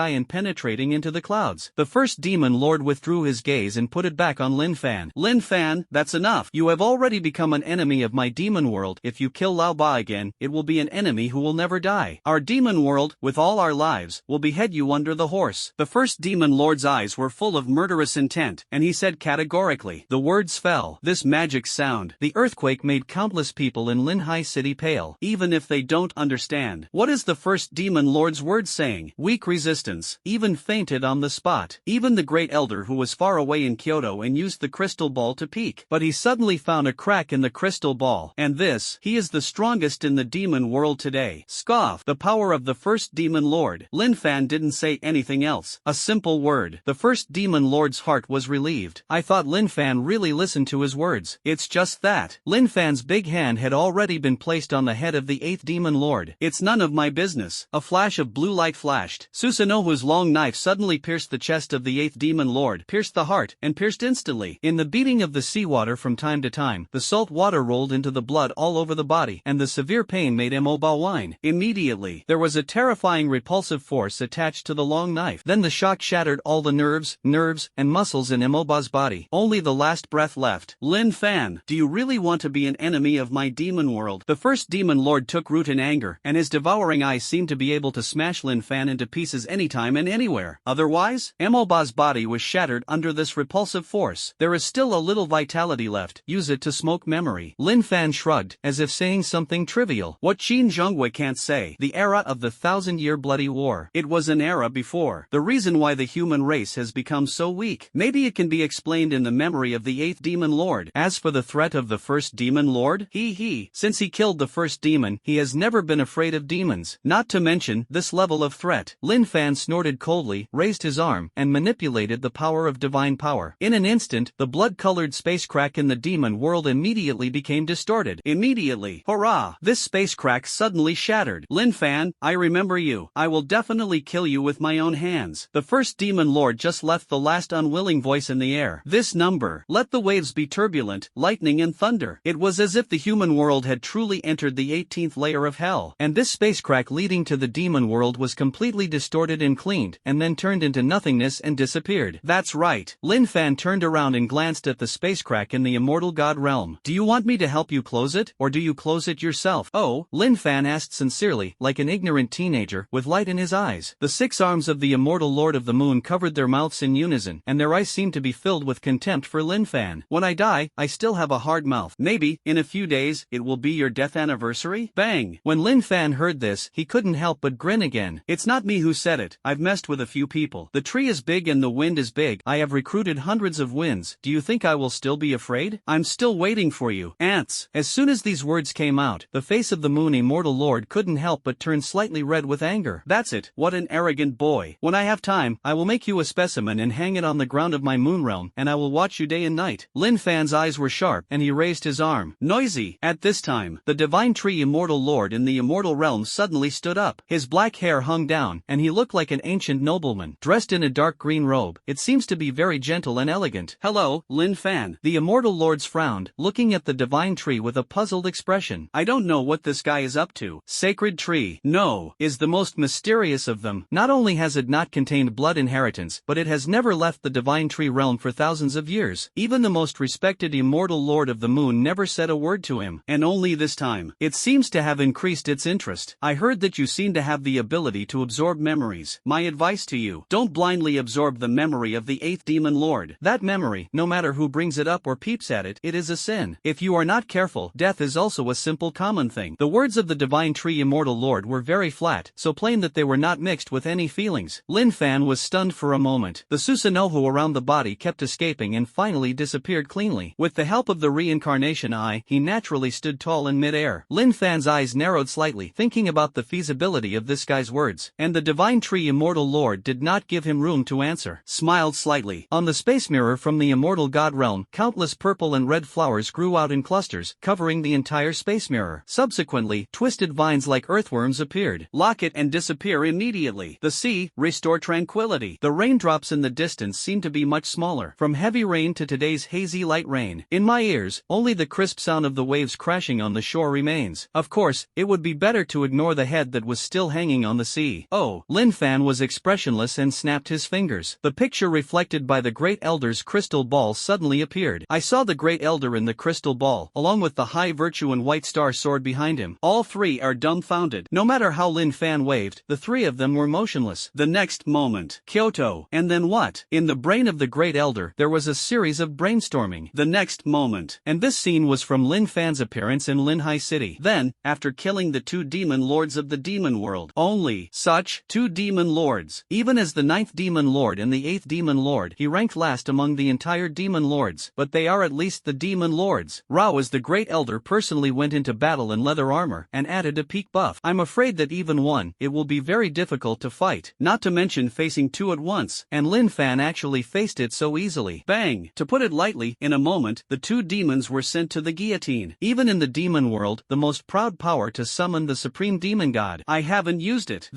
and penetrating into the clouds. The 1st demon lord withdrew his gaze and put it back on Lin Fan. Lin Fan, that's enough. You have already become an enemy of my demon world. If you kill Lao Ba again, it will be an enemy who will never die. Our demon world, with all our lives, will behead you under the horse. The 1st demon lord's eyes were full of murderous intent, and he said categorically. The words fell. This magic sound, the earthquake made countless people in Linhai City pale, even if they don't understand. What is the 1st demon lord's word saying? Weak resistance, even fainted on the spot. Even the great elder who was far away in Kyoto and used the crystal ball to peek. But he suddenly found a crack in the crystal ball, and he is the strongest in the demon world today. Scoff. The power of the 1st demon lord. Lin Fan didn't say anything else. A simple word. Lord. The first demon lord's heart was relieved. I thought Lin Fan really listened to his words. It's just that. Lin Fan's big hand had already been placed on the head of the 8th demon lord. It's none of my business. A flash of blue light flashed. Susanoo's long knife suddenly pierced the chest of the 8th demon lord, pierced the heart, and pierced instantly. In the beating of the seawater from time to time, the salt water rolled into the blood all over the body, and the severe pain made Emoba whine. Immediately, there was a terrifying repulsive force attached to the long knife. Then the shock shattered all the nerves, and muscles in Emoba's body. Only the last breath left. Lin Fan, do you really want to be an enemy of my demon world? The first demon lord took root in anger, and his devouring eyes seemed to be able to smash Lin Fan into pieces anytime and anywhere. Otherwise, Emoba's body was shattered under this repulsive force. There is still a little vitality left. Use it to smoke memory. Lin Fan shrugged, as if saying something trivial. What Qin Zhongwei can't say. The era of the 1,000-year bloody war. It was an era before. The reason why the human race has become so weak. Maybe it can be explained in the memory of the 8th demon lord. As for the threat of the first demon lord, since he killed the first demon, he has never been afraid of demons. Not to mention this level of threat. Lin Fan snorted coldly, raised his arm, and manipulated the power of divine power. In an instant, the blood-colored space crack in the demon world immediately became distorted. Immediately. Hurrah! This space crack suddenly shattered. Lin Fan, I remember you. I will definitely kill you with my own hands. The first demon lord just left the last unwilling voice in the air. This number. Let the waves be turbulent, lightning and thunder. It was as if the human world had truly entered the 18th layer of hell. And this space crack leading to the demon world was completely distorted and cleaned, and then turned into nothingness and disappeared. That's right. Lin Fan turned around and glanced at the space crack in the immortal god realm. Do you want me to help you close it, or do you close it yourself? Oh, Lin Fan asked sincerely, like an ignorant teenager, with light in his eyes. The 6 arms of the immortal lord of the moon covered their mouths in unison, and their eyes seemed to be filled with contempt for Lin Fan. When I die, I still have a hard mouth. Maybe, in a few days, it will be your death anniversary? Bang! When Lin Fan heard this, he couldn't help but grin again. It's not me who said it. I've messed with a few people. The tree is big and the wind is big. I have recruited hundreds of winds. Do you think I will still be afraid? I'm still waiting for you. Ants. As soon as these words came out, the face of the moon immortal lord couldn't help but turn slightly red with anger. That's it. What an arrogant boy. When I have time, I will make you a specimen and hang it on the ground of my moon realm, and I will watch you day and night. Lin Fan's eyes were sharp, and he raised his arm. Noisy. At this time, the divine tree immortal lord in the immortal realm suddenly stood up. His black hair hung down, and he looked like an ancient nobleman, dressed in a dark green robe. It seems to be very gentle and elegant. Hello, Lin Fan. The immortal lords frowned, looking at the divine tree with a puzzled expression. I don't know what this guy is up to. Sacred tree. No, is the most mysterious of them. Not only has it not contained blood inheritance, but it has never left the divine tree realm for thousands of years. Even the most respected immortal lord of the moon never said a word to him, and only this time. It seems to have increased its interest. I heard that you seem to have the ability to absorb memories. My advice to you, don't blindly absorb the memory of the 8th demon lord. That memory, no matter who brings it up or peeps at it, it is a sin. If you are not careful, death is also a simple common thing. The words of the divine tree immortal lord were very flat, so plain that they were not mixed with any feelings. Lin Fan was stunned for a moment. The Susanoo around the body kept escaping and finally disappeared cleanly. With the help of the reincarnation eye, he naturally stood tall in mid-air. Lin Fan's eyes narrowed slightly, thinking about the feasibility of this guy's words, and the divine tree immortal lord did not give him room to answer. Smiled slightly. On the space mirror from the immortal god realm, countless purple and red flowers grew out in clusters, covering the entire space mirror. Subsequently, twisted vines like earthworms appeared. Lock it and disappear immediately. The sea, restore tranquility. The raindrops in the distance seem to be much smaller. From heavy rain to today's hazy light rain. In my ears, only the crisp sound of the waves crashing on the shore remains. Of course, it would be better to ignore the head that was still hanging on the sea. Oh, Lin Fan was expressionless and snapped his fingers. The picture reflected by the Great Elder's crystal ball suddenly appeared. I saw the Great Elder in the crystal ball, along with the High Virtue and White Star sword behind him. All three are dumbfounded. No matter how Lin Fan waved, the three of them were motionless. The next moment, Kyoto. And then what? In the brain of the Great Elder, there was a series of brainstorming. The next moment. And this scene was from Lin Fan's appearance in Linhai City. Then, after killing the 2 demon lords of the demon world. Only such 2 demon lords. Even as the 9th demon lord and the 8th demon lord, he ranked last among the entire demon lords. But they are at least the demon lords. Rao as the Great Elder personally went into battle in leather armor, and added a peak buff. I'm afraid that even one, it will be very difficult to fight. Not to mention facing 2 at once. once, and Lin Fan actually faced it so easily. Bang! To put it lightly, in a moment, the two demons were sent to the guillotine. Even in the demon world, the most proud power to summon the supreme demon god. I haven't used it.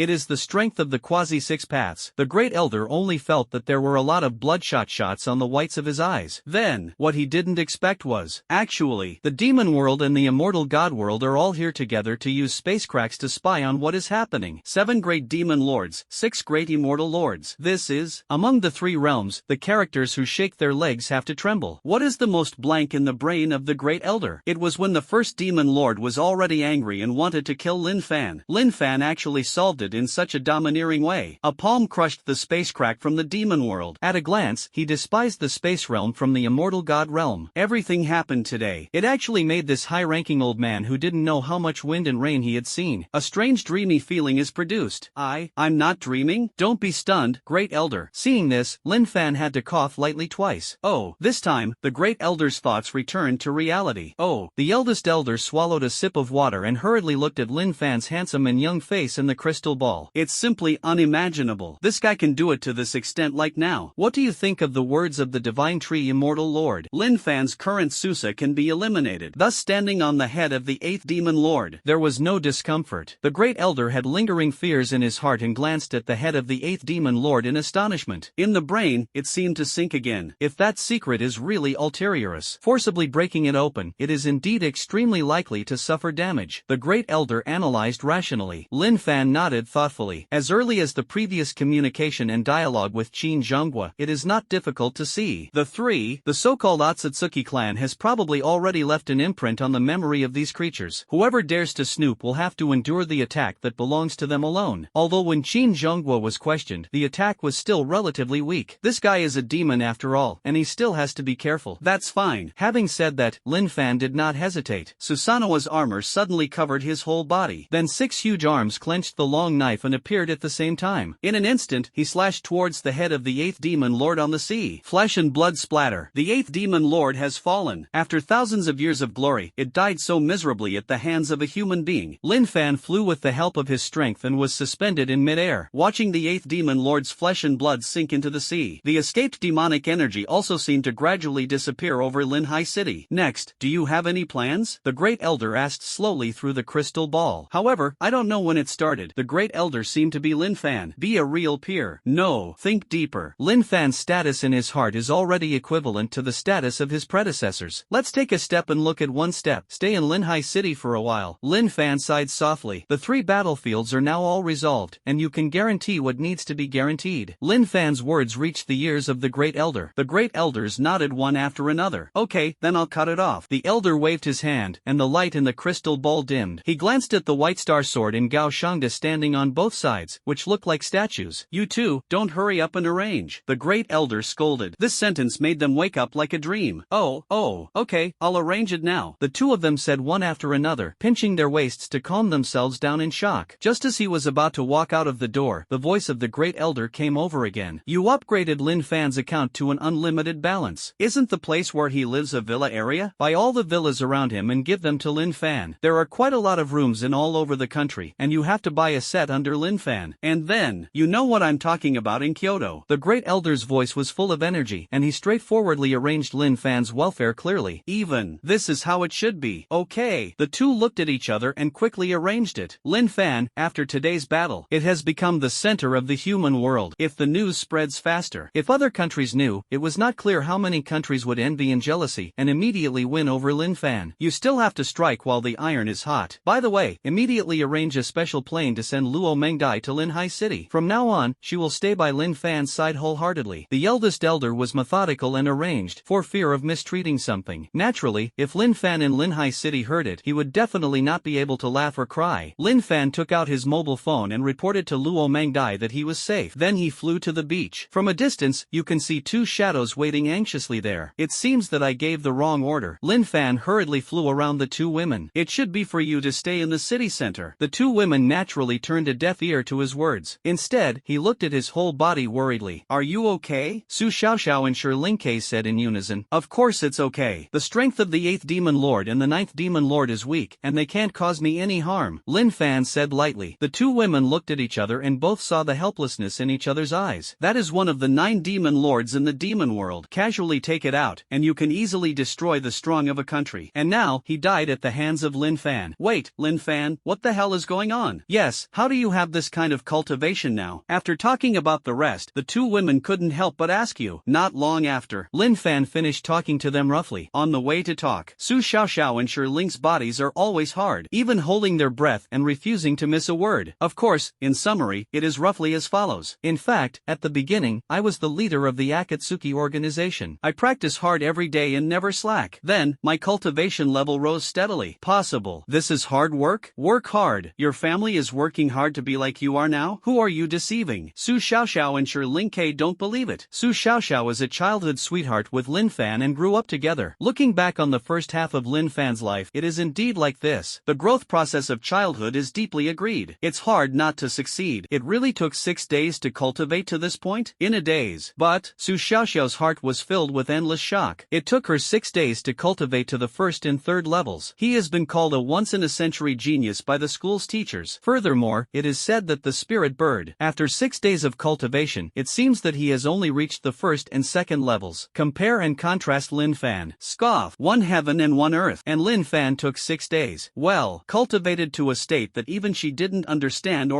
It is the strength of the quasi-six paths. The great elder only felt that there were a lot of bloodshot shots on the whites of his eyes. Then, what he didn't expect was, actually, the demon world and the immortal god world are all here together to use spacecracks to spy on what is happening. 7 great demon lords, 6 great immortal lords. This is, among the 3 realms, the characters who shake their legs have to tremble. What is the most blank in the brain of the great elder? It was when the first demon lord was already angry and wanted to kill Lin Fan. Lin Fan actually solved it in such a domineering way. A palm crushed the spacecrack from the demon world. At a glance, he despised the space realm from the immortal god realm. Everything happened today. It actually made this high-ranking old man who didn't know how much wind and rain he had seen. A strange dreamy feeling is produced. I'm not dreaming? Don't be stunned, great elder. Seeing this, Lin Fan had to cough lightly twice. Oh, this time, the great elder's thoughts returned to reality. Oh, the eldest elder swallowed a sip of water and hurriedly looked at Lin Fan's handsome and young face in the crystal ball. It's simply unimaginable. This guy can do it to this extent like now. What do you think of the words of the divine tree immortal lord? Lin Fan's current Susa can be eliminated, thus standing on the head of the 8th demon lord. There was no discomfort. The great elder had lingering fears in his heart and glanced at the head of the 8th demon lord in astonishment. In the brain, it seemed to sink again. If that secret is really ulteriorous, forcibly breaking it open, it is indeed extremely likely to suffer damage. The great elder analyzed rationally. Lin Fan nodded thoughtfully. As early as the previous communication and dialogue with Qin Zhonghua, it is not difficult to see. The so-called Otsutsuki clan has probably already left an imprint on the memory of these creatures. Whoever dares to snoop will have to endure the attack that belongs to them alone. Although when Qin Zhonghua was questioned, the attack was still relatively weak. This guy is a demon after all, and he still has to be careful. That's fine. Having said that, Lin Fan did not hesitate. Susanoo's armor suddenly covered his whole body. Then 6 huge arms clenched the long knife and appeared at the same time. In an instant, he slashed towards the head of the 8th demon lord on the sea. Flesh and blood splatter. The 8th demon lord has fallen. After thousands of years of glory, it died so miserably at the hands of a human being. Lin Fan flew with the help of his strength and was suspended in midair, watching the 8th demon lord's flesh and blood sink into the sea. The escaped demonic energy also seemed to gradually disappear over Linhai City. Next, do you have any plans? The great elder asked slowly through the crystal ball. However, I don't know when it started. The great elder seemed to be Lin Fan. Be a real peer. No, think deeper. Lin Fan's status in his heart is already equivalent to the status of his predecessors. Let's take a step and look at one step. Stay in Linhai City for a while. Lin Fan sighed softly. The 3 battlefields are now all resolved, and you can guarantee what needs to be guaranteed. Lin Fan's words reached the ears of the great elder. The great elders nodded one after another. Okay, then I'll cut it off. The elder waved his hand, and the light in the crystal ball dimmed. He glanced at the white star sword and Gao Shangda standing on both sides, which looked like statues. You two, don't hurry up and arrange. The great elder scolded. This sentence made them wake up like a dream. Okay, I'll arrange it now. The 2 of them said one after another, pinching their waists to calm themselves down in shock. Just as he was about to walk out of the door, the voice of the great elder came over again. You upgraded Lin Fan's account to an unlimited balance. Isn't the place where he lives a villa area? Buy all the villas around him and give them to Lin Fan. There are quite a lot of rooms in all over the country, and you have to buy a set under Lin Fan. And then, you know what I'm talking about in Kyoto. The great elder's voice was full of energy, and he straightforwardly arranged Lin Fan's welfare clearly. Even, this is how it should be. Okay. The 2 looked at each other and quickly arranged it. Lin Fan, after today's battle, it has become the center of the human world. If the news spreads faster, if other countries knew, it was not clear how many countries would envy and jealousy and immediately win over Lin Fan. You still have to strike while the iron is hot. By the way, immediately arrange a special plane to send Luo Mangdai to Linhai City. From now on, she will stay by Lin Fan's side wholeheartedly. The eldest elder was methodical and arranged, for fear of mistreating something. Naturally, if Lin Fan in Linhai City heard it, he would definitely not be able to laugh or cry. Lin Fan took out his mobile phone and reported to Luo Mangdai that he was safe. Then he flew to the beach. From a distance, you can see 2 shadows waiting anxiously there. It seems that I gave the wrong order. Lin Fan hurriedly flew around the 2 women. It should be for you to stay in the city center. The 2 women naturally turned a deaf ear to his words. Instead, he looked at his whole body worriedly. Are you okay? Su Xiaoxiao and Shi Lingkei said in unison. Of course it's okay. The strength of the 8th demon lord and the 9th demon lord is weak, and they can't cause me any harm. Lin Fan said lightly. The 2 women looked at each other and both saw the helplessness purpose in each other's eyes. That is one of the 9 demon lords in the demon world. Casually take it out, and you can easily destroy the strong of a country. And now, he died at the hands of Lin Fan. Wait, Lin Fan, what the hell is going on? Yes, how do you have this kind of cultivation now? After talking about the rest, the 2 women couldn't help but ask you. Not long after, Lin Fan finished talking to them roughly. On the way to talk, Su Xiaoxiao and Shi Ling's bodies are always hard, even holding their breath and refusing to miss a word. Of course, in summary, it is roughly as follows. In fact, at the beginning, I was the leader of the Akatsuki organization. I practice hard every day and never slack. Then, my cultivation level rose steadily. Possible. This is hard work? Work hard. Your family is working hard to be like you are now? Who are you deceiving? Su Xiaoxiao and Shi Ling don't believe it. Su Xiaoxiao is a childhood sweetheart with Lin Fan and grew up together. Looking back on the first half of Lin Fan's life, it is indeed like this. The growth process of childhood is deeply agreed. It's hard not to succeed. It really took 6 days to cultivate to this point? In a days. But, Su Xiaoxiao's heart was filled with endless shock. It took her 6 days to cultivate to the 1st and 3rd levels. He has been called a once-in-a-century genius by the school's teachers. Furthermore, it is said that the spirit bird, after 6 days of cultivation, it seems that he has only reached the 1st and 2nd levels. Compare and contrast Lin Fan. Scoff. 1 heaven and 1 earth. And Lin Fan took 6 days. Well, cultivated to a state that even she didn't understand.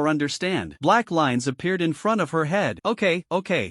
Black lines appeared in front of her head. Okay.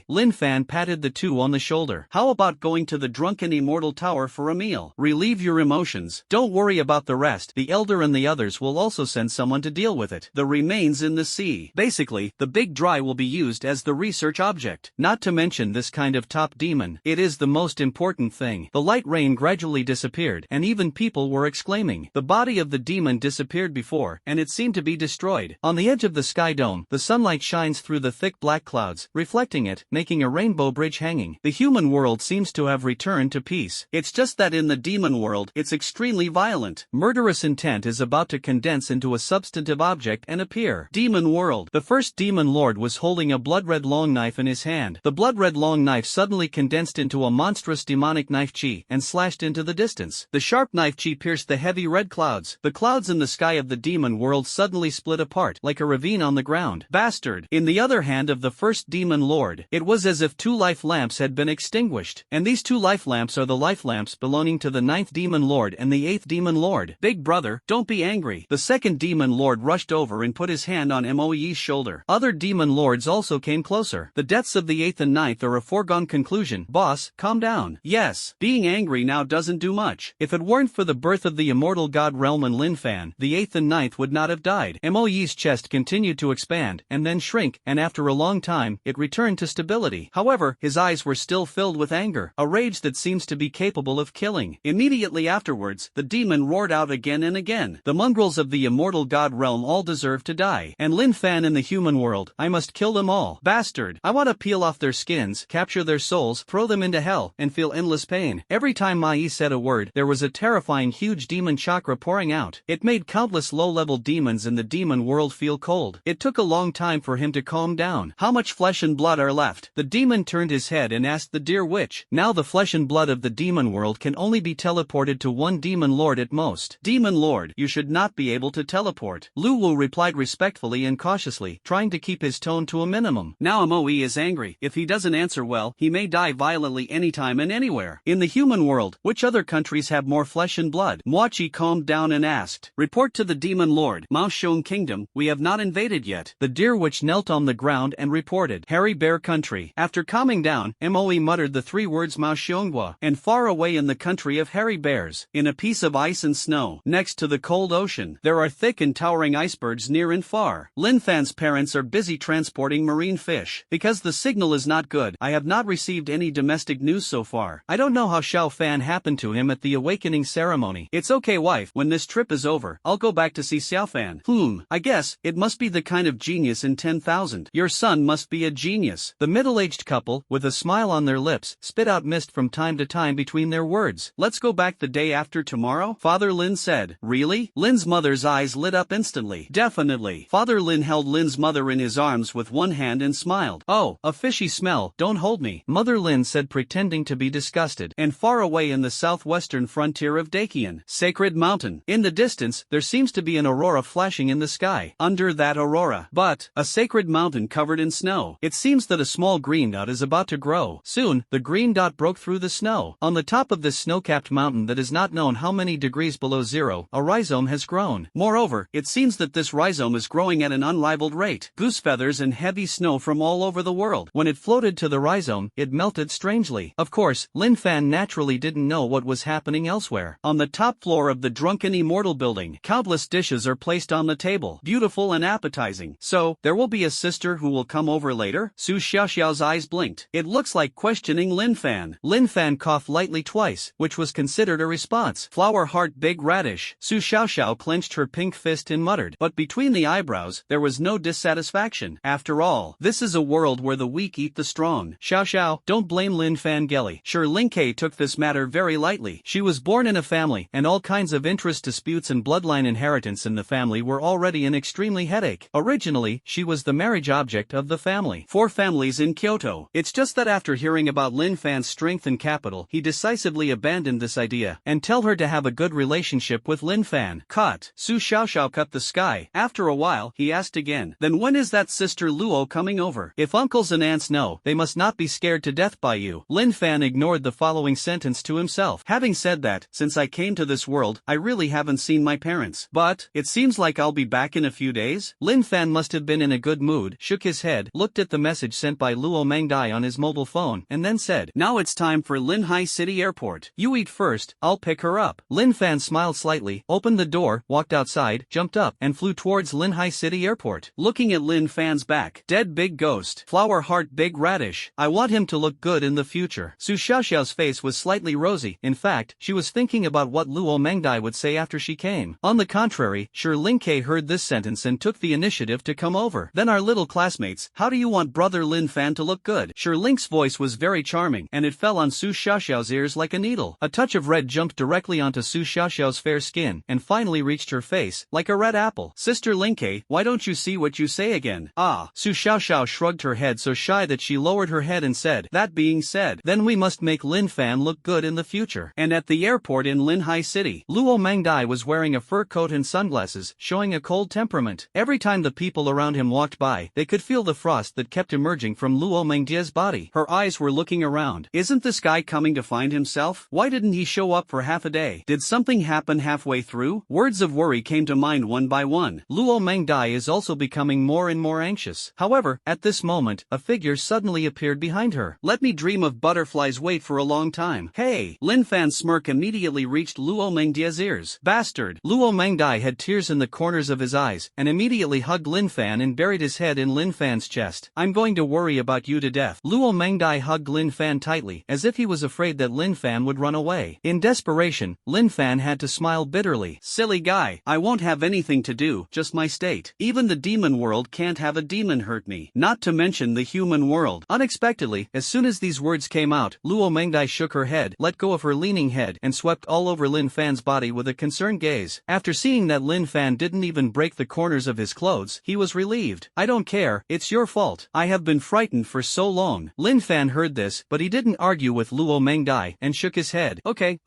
Lin Fan patted the 2 on the shoulder. How about going to the drunken immortal tower for a meal? Relieve your emotions. Don't worry about the rest. The elder and the others will also send someone to deal with it. The remains in the sea. Basically, the big dry will be used as the research object. Not to mention this kind of top demon. It is the most important thing. The light rain gradually disappeared, and even people were exclaiming. The body of the demon disappeared before, and it seemed to be destroyed. On the edge of the sky dome, the sunlight shines through the thick black clouds, reflecting it, making a rainbow bridge hanging. The human world seems to have returned to peace. It's just that in the demon world, it's extremely violent. Murderous intent is about to condense into a substantive object and appear. Demon world. The first demon lord was holding a blood-red long knife in his hand. The blood-red long knife suddenly condensed into a monstrous demonic knife chi and slashed into the distance. The sharp knife chi pierced the heavy red clouds. The clouds in the sky of the demon world suddenly split apart, like a ravine on the ground. Bastard. In the other hand of the first demon lord, it was as if 2 life lamps had been extinguished. And these 2 life lamps are the life lamps belonging to the 9th demon lord and the 8th demon lord. Big brother, don't be angry. The 2nd demon lord rushed over and put his hand on Moe's shoulder. Other demon lords also came closer. The deaths of the 8th and 9th are a foregone conclusion. Boss, calm down. Yes, being angry now doesn't do much. If it weren't for the birth of the immortal god Realm and Lin Fan, the 8th and 9th would not have died. Moe's chest continued to expand, and then shrink, and after a long time, it returned to stability. However, his eyes were still filled with anger, a rage that seems to be capable of killing. Immediately afterwards, the demon roared out again and again. The mongrels of the immortal god Realm all deserve to die. And Lin Fan in the human world, I must kill them all. Bastard. I want to peel off their skins, capture their souls, throw them into hell, and feel endless pain. Every time Mai said a word, there was a terrifying huge demon chakra pouring out. It made countless low-level demons in the demon world feel cold. It took a long time for him to calm down. How much flesh and blood are left? The demon turned his head and asked the dear witch. Now the flesh and blood of the demon world can only be teleported to 1 demon lord at most. Demon lord, you should not be able to teleport. Lu Wu replied respectfully and cautiously, trying to keep his tone to a minimum. Now Moe is angry. If he doesn't answer well, he may die violently anytime and anywhere. In the human world, which other countries have more flesh and blood? Moachi calmed down and asked. Report to the demon lord. Mao Xiong Kingdom, we have not invaded yet. The deer witch knelt on the ground and reported. Hairy Bear Country. After calming down, Moe muttered the 3 words Mao Xiongwa. And far away in the country of hairy bears, in a piece of ice and snow, next to the cold ocean, there are thick and towering icebergs near and far. Lin Fan's parents are busy transporting marine fish. Because the signal is not good, I have not received any domestic news so far. I don't know how Xiao Fan happened to him at the awakening ceremony. It's okay wife, when this trip is over, I'll go back to see Xiao Fan. I guess, it must be the kind of genius in 10,000. Your son must be a genius. The middle-aged couple, with a smile on their lips, spit out mist from time to time between their words. Let's go back the day after tomorrow? Father Lin said. Really? Lin's mother's eyes lit up instantly. Definitely. Father Lin held Lin's mother in his arms with one hand and smiled. Oh, a fishy smell, don't hold me. Mother Lin said, pretending to be disgusted. And far away in the southwestern frontier of Dakian, Sacred Mountain. In the distance, there seems to be an aurora flashing in the sky. Under that aurora. But, a sacred mountain covered in snow. It seems that a small green dot is about to grow. Soon, the green dot broke through the snow. On the top of this snow-capped mountain that is not known how many degrees below zero, a rhizome has grown. Moreover, it seems that this rhizome is growing at an unrivaled rate. Goose feathers and heavy snow from all over the world. When it floated to the rhizome, it melted strangely. Of course, Lin Fan naturally didn't know what was happening elsewhere. On the top floor of the drunken immortal building, countless dishes are placed on the table, beautiful and appetizing. So, there will be a sister who will come over later? Su Xiaoxiao's eyes blinked. It looks like questioning Lin Fan. Lin Fan coughed lightly twice, which was considered a response. Flower heart big radish. Su Xiaoxiao clenched her pink fist and muttered. But between the eyebrows, there was no dissatisfaction. After all, this is a world where the weak eat the strong. Xiaoxiao, don't blame Lin Fan Gelly. Sure, Linkei took this matter very lightly. She was born in a family, and all kinds of interest disputes and bloodline inheritance in the family were already an extremely headache. Originally, she was the marriage object of the family. 4 families in Kyoto. It's just that after hearing about Lin Fan's strength and capital, he decisively abandoned this idea, and tell her to have a good relationship with Lin Fan. Cut. Su Xiaoxiao cut the sky. After a while, he asked again, then when is that sister Luo coming over? If uncles and aunts know, they must not be scared to death by you. Lin Fan ignored the following sentence to himself. Having said that, since I came to this world, I really haven't seen my parents. But, it seems like I'll be back in a few days? Lin Fan must have been in a good mood, shook his head, looked at the message sent by Luo Mangdai on his mobile phone, and then said, now it's time for Linhai City Airport. You eat first, I'll pick her up. Lin Fan smiled slightly, opened the door, walked outside, jumped up, and flew towards Linhai City Airport. Looking at Lin Fan's back. Dead big ghost. Flower heart big radish. I want him to look good in the future. Su Xiaoxiao's face was slightly rosy. In fact, she was thinking about what Luo Mangdai would say after she came. On the contrary, sure Linkei heard this sentence and took the initiative to come over. Then our little classmates, how do you want brother Lin Fan to look good? Sure Link's voice was very charming, and it fell on Su Xiaoxiao's ears like a needle. A touch of red jumped directly onto Su Xiaoxiao's fair skin, and finally reached her face, like a red apple. Sister Linkei, why don't you see what you say again? Ah. Su Xiaoxiao shrugged her head so shy that she lowered her head and said, that being said, then we must make Lin Fan look good in the future. And at the airport in Linhai City, Luo Mangdai was wearing a fur coat and sunglasses, showing a cold temperament. Every time the people around him walked by, they could feel the frost that kept emerging from Luo Mangdai's body. Her eyes were looking around. Isn't this guy coming to find himself? Why didn't he show up for half a day? Did something happen halfway through? Words of worry came to mind one by one. Luo Mangdai is also becoming more and more anxious. However, at this moment, a figure suddenly appeared behind her. Let me dream of butterflies wait for a long time. Hey! Lin Fan's smirk immediately reached Luo Mangdai's ears. Bastard! Luo Mangdai had tears in the corners of his eyes, and immediately hugged Lin Fan and buried his head in Lin Fan's chest. I'm going to worry about you to death. Luo Mangdai hugged Lin Fan tightly, as if he was afraid that Lin Fan would run away. In desperation, Lin Fan had to smile bitterly. Silly guy, I won't have anything to do, just my state. Even the demon world can't have a demon hurt me. Not to mention the human world. Unexpectedly, as soon as these words came out, Luo Mangdai shook her head, let go of her leaning head, and swept all over Lin Fan's body with a concerned gaze. After seeing that Lin Fan didn't even break the corners of his clothes, he was relieved. I don't care, it's your fault. I have been frightened for so long. Lin Fan heard this, but he didn't argue with Luo Mangdai, and shook his head. Okay,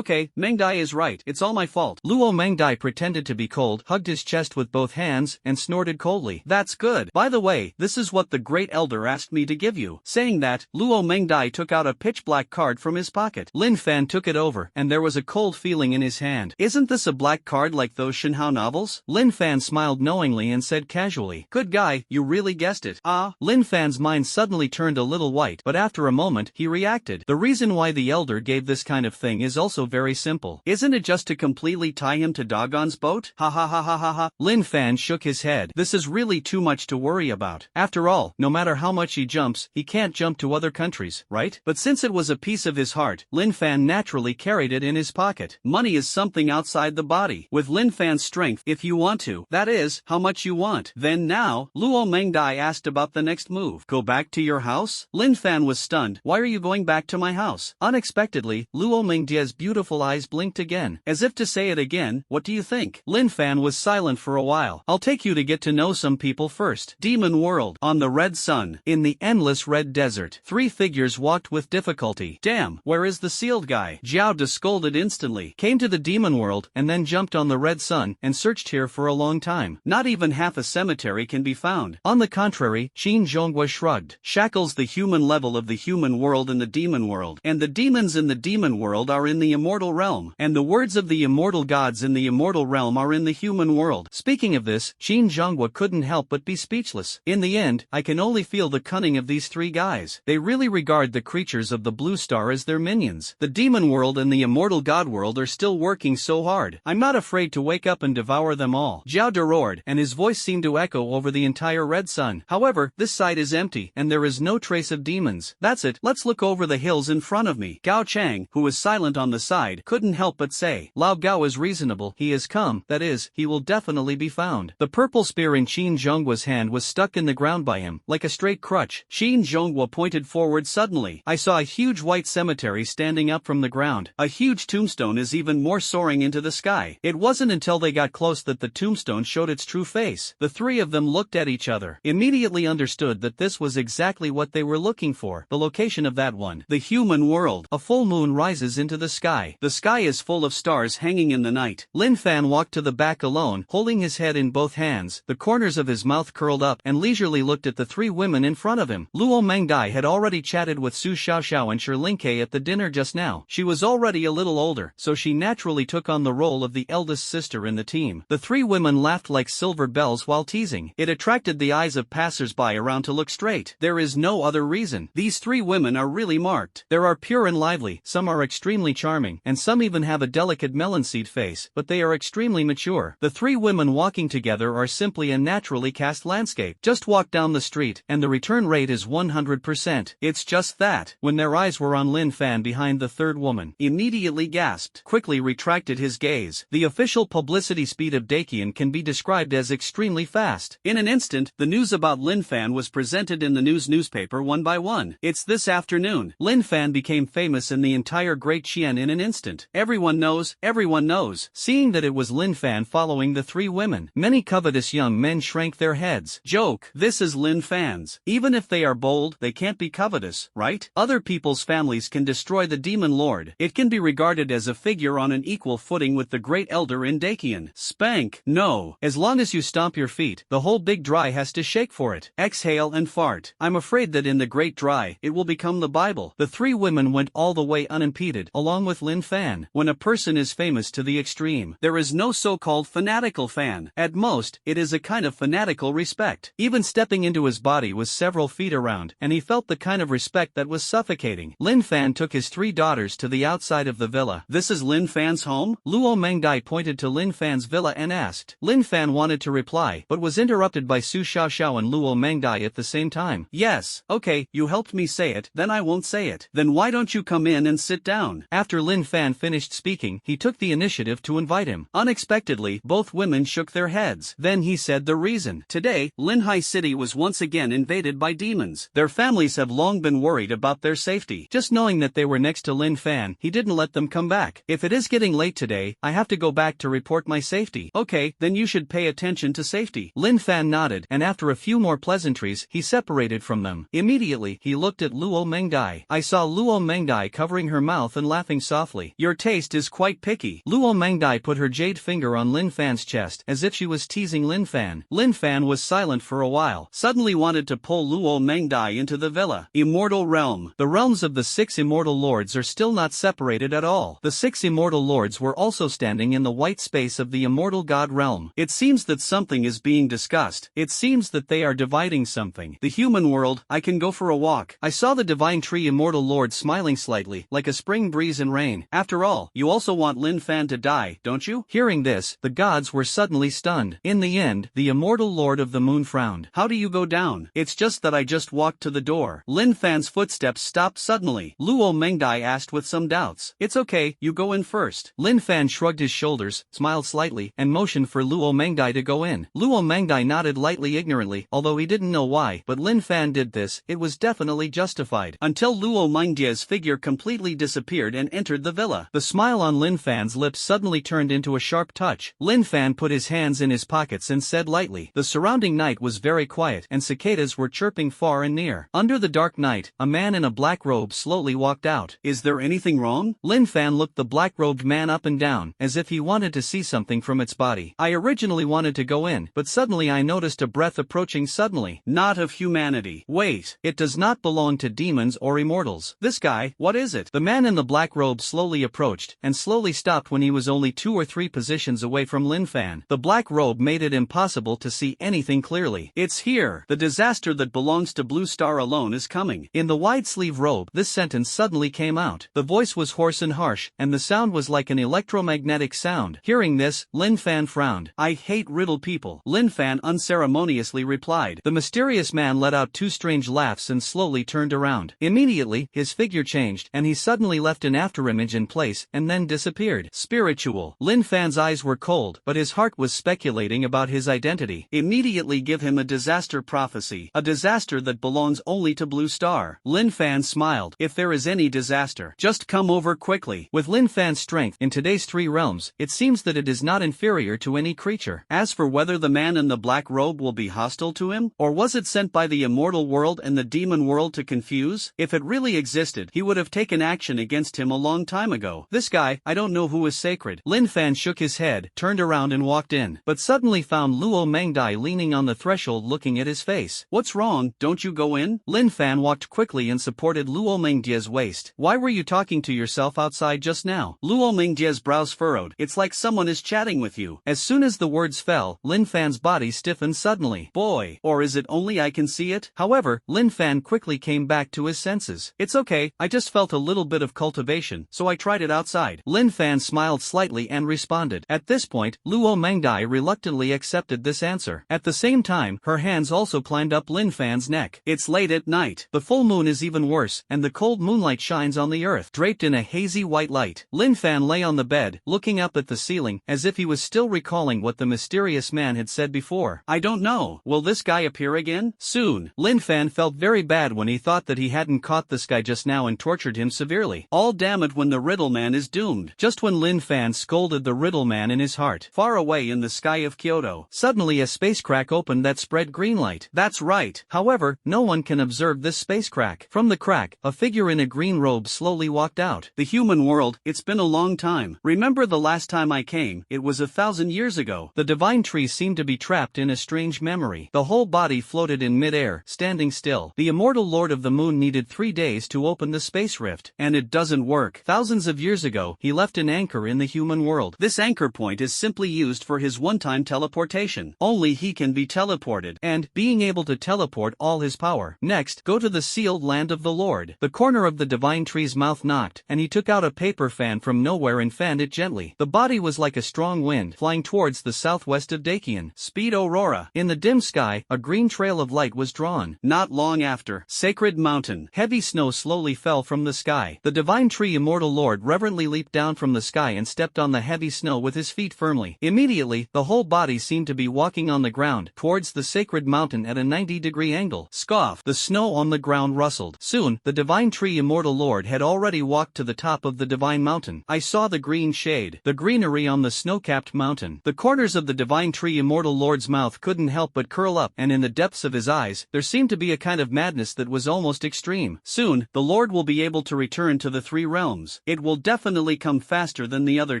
Mangdai is right, it's all my fault. Luo Mangdai pretended to be cold, hugged his chest with both hands, and snorted coldly. That's good. By the way, this is what the Great Elder asked me to give you. Saying that, Luo Mangdai took out a pitch-black card from his pocket. Lin Fan took it over, and there was a cold feeling in his hand. Isn't this a black card like those Shinhao novels? Lin Fan smiled knowingly and said casually, good guy, you really guessed it. Ah. Lin Fan's mind suddenly turned a little white, but after a moment, he reacted. The reason why the Elder gave this kind of thing is also very simple. Isn't it just to completely tie him to Dagon's boat? Ha ha ha ha ha ha. Lin Fan shook his head. This is really too much to worry about. After all, no matter how much he jumps, he can't jump to other countries, right? But since it was a piece of his heart, Lin Fan naturally carried it in his pocket. Money is something outside the body. With Lin Fan's strength, if you want to. That is, how much you want. Then now, Luo Mangdai asked about the next move. Go back to your house? Lin Fan was stunned. Why are you going back to my house? Unexpectedly, Luo Mangdai's beautiful eyes blinked again. As if to say it again, what do you think? Lin Fan was silent for a while. I'll take you to get to know some people first. Demon World. On the red sun. In the endless red desert. 3 figures walked with difficulty. Damn, where is the sealed guy? Zhao scolded instantly. Came to the demon world, and then jumped on the red sun, and searched here for a long time. Not even half a cemetery can be found. On the contrary, contrary, Qin Zhongguo shrugged. Shackles the human level of the human world and the demon world. And the demons in the demon world are in the immortal realm. And the words of the immortal gods in the immortal realm are in the human world. Speaking of this, Qin Zhongguo couldn't help but be speechless. In the end, I can only feel the cunning of these three guys. They really regard the creatures of the blue star as their minions. The demon world and the immortal god world are still working so hard. I'm not afraid to wake up and devour them all. Zhao De roared, and his voice seemed to echo over the entire red sun. However, this side is empty, and there is no trace of demons. That's it, let's look over the hills in front of me. Gao Chang, who was silent on the side, couldn't help but say, Lao Gao is reasonable, he has come, that is, he will definitely be found. The purple spear in Qin Zhongguo's hand was stuck in the ground by him, like a straight crutch. Qin Zhongguo pointed forward suddenly. I saw a huge white cemetery standing up from the ground. A huge tombstone is even more soaring into the sky. It wasn't until they got close that the tombstone showed its true face. The three of them looked at each other, immediately understood that this was exactly what they were looking for. The location of that one. The human world. A full moon rises into the sky. The sky is full of stars hanging in the night. Lin Fan walked to the back alone, holding his head in both hands, the corners of his mouth curled up, and leisurely looked at the three women in front of him. Luo Mangdai had already chatted with Su Xiaoxiao and Shirlinke at the dinner just now. She was already a little older, so she naturally took on the role of the eldest sister in the team. The three women laughed like silver bells while teasing. It attracted the eyes of passers-by around to look straight. There is no other reason. These three women are really marked. There are pure and lively, some are extremely charming, and some even have a delicate melon-seed face, but they are extremely mature. The three women walking together are simply a naturally cast landscape. Just walk down the street, and the return rate is 100%. It's just that. When their eyes were on Lin Fan behind the third woman, immediately gasped, quickly retracted his gaze. The official publicity speed of Dakian can be described as extremely fast. In an instant, the news about Lin Fan was presented in the newspaper one by one. It's this afternoon. Lin Fan became famous in the entire Great Qian in an instant. Everyone knows, everyone knows. Seeing that it was Lin Fan following the three women, many covetous young men shrank their heads. Joke, this is Lin Fan's. Even if they are bold, they can't be covetous, right? Other people's families can destroy the demon lord. It can be regarded as a figure on an equal footing with the great elder in Dakian. Spank. No. As long as you stomp your feet, the whole big dry has to shake for it. Exhale and fart. I'm afraid that in the great dry, it will become the Bible. The three women went all the way unimpeded, along with Lin Fan. When a person is famous to the extreme, there is no so-called fanatical fan. At most, it is a kind of fanatical respect. Even stepping into his body was several feet around, and he felt the kind of respect that was suffocating. Lin Fan took his three daughters to the outside of the villa. This is Lin Fan's home? Luo Mangdai pointed to Lin Fan's villa and asked. Lin Fan wanted to reply, but was interrupted by Su Xiaoxiao and Luo Mangdai at the same time. Yes, okay, you helped me say it, then I won't say it. Then why don't you come in and sit down? After Lin Fan finished speaking, he took the initiative to invite him. Unexpectedly, both women shook their heads. Then he said the reason. Today, Linhai City was once again invaded by demons. Their families have long been worried about their safety. Just knowing that they were next to Lin Fan, he didn't let them come back. If it is getting late today, I have to go back to report my safety. Okay, then you should pay attention to safety. Lin Fan nodded, and after a few more pleasantries, he separated from them. Immediately, he looked at Luo Mangdai. I saw Luo Mangdai covering her mouth and laughing softly. Your taste is quite picky. Luo Mangdai put her jade finger on Lin Fan's chest, as if she was teasing Lin Fan. Lin Fan was silent for a while, suddenly wanted to pull Luo Mangdai into the villa. Immortal Realm. The realms of the six immortal lords are still not separated at all. The six immortal lords were also standing in the white space of the immortal god realm. It seems that something is being discussed. It seems that they are dividing something. The human world, I can go for a walk. I saw the divine tree immortal lord smiling slightly, like a spring breeze in rain. After all, you also want Lin Fan to die, don't you? Hearing this, the gods were suddenly stunned. In the end, the immortal lord of the moon frowned. How do you go down? It's just that I just walked to the door. Lin Fan's footsteps stopped suddenly. Luo Mengdai asked with some doubts. It's okay, you go in first. Lin Fan shrugged his shoulders, smiled slightly, and motioned for Luo Mengdai to go in. Luo Mengdai nodded lightly ignorantly, although he didn't know why, but Lin Fan did this, it was definitely justified. Until Luo Mengdai's figure completely disappeared and entered the villa. The smile on Lin Fan's lips suddenly turned into a sharp touch. Lin Fan put his hands in his pockets and said lightly. The surrounding night was very quiet, and cicadas were chirping far and near. Under the dark night, a man in a black robe slowly walked out. Is there anything wrong? Lin Fan looked the black-robed man up and down, as if he wanted to see something from its body. I originally wanted to go in, but suddenly I noticed a breath approaching vanishing suddenly. Not of humanity. Wait, it does not belong to demons or immortals. This guy, what is it? The man in the black robe slowly approached, and slowly stopped when he was only 2 or 3 positions away from Lin Fan. The black robe made it impossible to see anything clearly. It's here. The disaster that belongs to Blue Star alone is coming. In the wide-sleeve robe, this sentence suddenly came out. The voice was hoarse and harsh, and the sound was like an electromagnetic sound. Hearing this, Lin Fan frowned. I hate riddle people. Lin Fan unceremoniously replied. The mysterious man let out 2 strange laughs and slowly turned around. Immediately, his figure changed, and he suddenly left an afterimage in place and then disappeared. Spiritual. Lin Fan's eyes were cold, but his heart was speculating about his identity. Immediately give him a disaster prophecy. A disaster that belongs only to Blue Star. Lin Fan smiled. If there is any disaster, just come over quickly. With Lin Fan's strength in today's 3 realms, it seems that it is not inferior to any creature. As for whether the man in the black robe will be hostile to him, or was it sent by the immortal world and the demon world to confuse? If it really existed, he would have taken action against him a long time ago. This guy, I don't know who is sacred. Lin Fan shook his head, turned around and walked in, but suddenly found Luo Mangdai leaning on the threshold looking at his face. What's wrong, don't you go in? Lin Fan walked quickly and supported Luo Mangdai's waist. Why were you talking to yourself outside just now? Luo Mangdai's brows furrowed. It's like someone is chatting with you. As soon as the words fell, Lin Fan's body stiffened suddenly. Boy, or is it only I can see it? However, Lin Fan quickly came back to his senses. It's okay, I just felt a little bit of cultivation, so I tried it outside. Lin Fan smiled slightly and responded. At this point, Luo Mangdai reluctantly accepted this answer. At the same time, her hands also climbed up Lin Fan's neck. It's late at night. The full moon is even worse, and the cold moonlight shines on the earth, draped in a hazy white light. Lin Fan lay on the bed, looking up at the ceiling, as if he was still recalling what the mysterious man had said before. I don't know. Will this guy appear again? Soon. Lin Fan felt very bad when he thought that he hadn't caught this guy just now and tortured him severely. All damn it when the riddle man is doomed. Just when Lin Fan scolded the riddle man in his heart, far away in the sky of Kyoto, suddenly a space crack opened that spread green light. That's right. However, no one can observe this space crack. From the crack, a figure in a green robe slowly walked out. The human world, it's been a long time. Remember the last time I came, it was 1,000 years ago. The divine tree seemed to be trapped in a strange memory. The whole body floated in mid-air, standing still. The immortal Lord of the Moon needed 3 days to open the space rift, and it doesn't work. Thousands of years ago, he left an anchor in the human world. This anchor point is simply used for his one-time teleportation. Only he can be teleported, and, being able to teleport all his power. Next, go to the sealed land of the Lord. The corner of the divine tree's mouth knocked, and he took out a paper fan from nowhere and fanned it gently. The body was like a strong wind, flying towards the southwest of Dakian. Speed Aurora. In the dim sky, a green trail of light was drawn. Not long after, Sacred Mountain. Heavy snow slowly fell from the sky. The divine tree immortal Lord reverently leaped down from the sky and stepped on the heavy snow with his feet firmly. Immediately, the whole body seemed to be walking on the ground, towards the sacred mountain at a 90-degree angle. Scoff. The snow on the ground rustled. Soon, the divine tree immortal Lord had already walked to the top of the divine mountain. I saw the green shade, the greenery on the snow-capped mountain. The corners of the divine tree immortal Lord's mouth couldn't help but curl up, and in the depths of his eyes, there seemed to be a kind of madness that was almost extreme. Soon, the Lord will be able to return to the 3 realms. It will definitely come faster than the other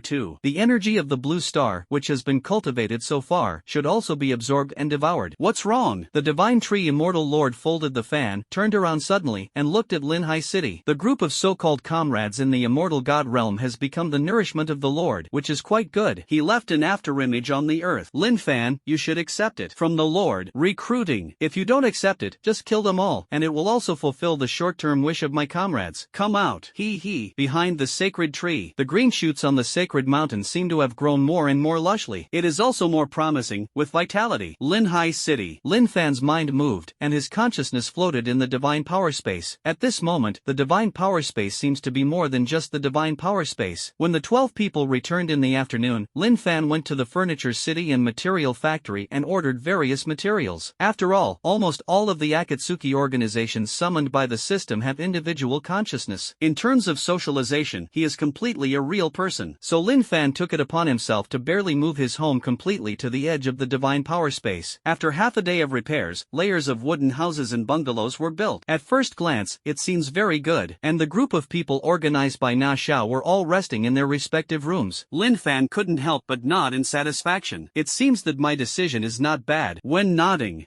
2. The energy of the blue star, which has been cultivated so far, should also be absorbed and devoured. What's wrong? The divine tree immortal Lord folded the fan, turned around suddenly, and looked at Linhai City. The group of so-called comrades in the immortal god realm has become the nourishment of the Lord, which is quite good. He left an afterimage on the earth. Lin Fan, you should accept it. From the Lord. Recruiting. If you don't accept it, just kill them all, and it will also fulfill the short-term wish of my comrades. Come out. He. Behind the sacred tree. The green shoots on the sacred mountain seem to have grown more and more lushly. It is also more promising, with vitality. Linhai City. Lin Fan's mind moved, and his consciousness floated in the divine power space. At this moment, the divine power space seems to be more than just the divine power space. When the 12 people returned in the afternoon, Lin Fan went to the furniture city and material factory and ordered various materials. After all, almost all of the Akatsuki organizations summoned by the system have individual consciousness. In terms of socialization, he is completely a real person. So Lin Fan took it upon himself to barely move his home completely to the edge of the divine power space. After half a day of repairs, layers of wooden houses and bungalows were built. At first glance, it seems very good, and the group of people organized by Na Xiao were all resting in their respective rooms. Lin Fan couldn't help but nod in satisfaction. It seems that my decision is not bad. When nodding.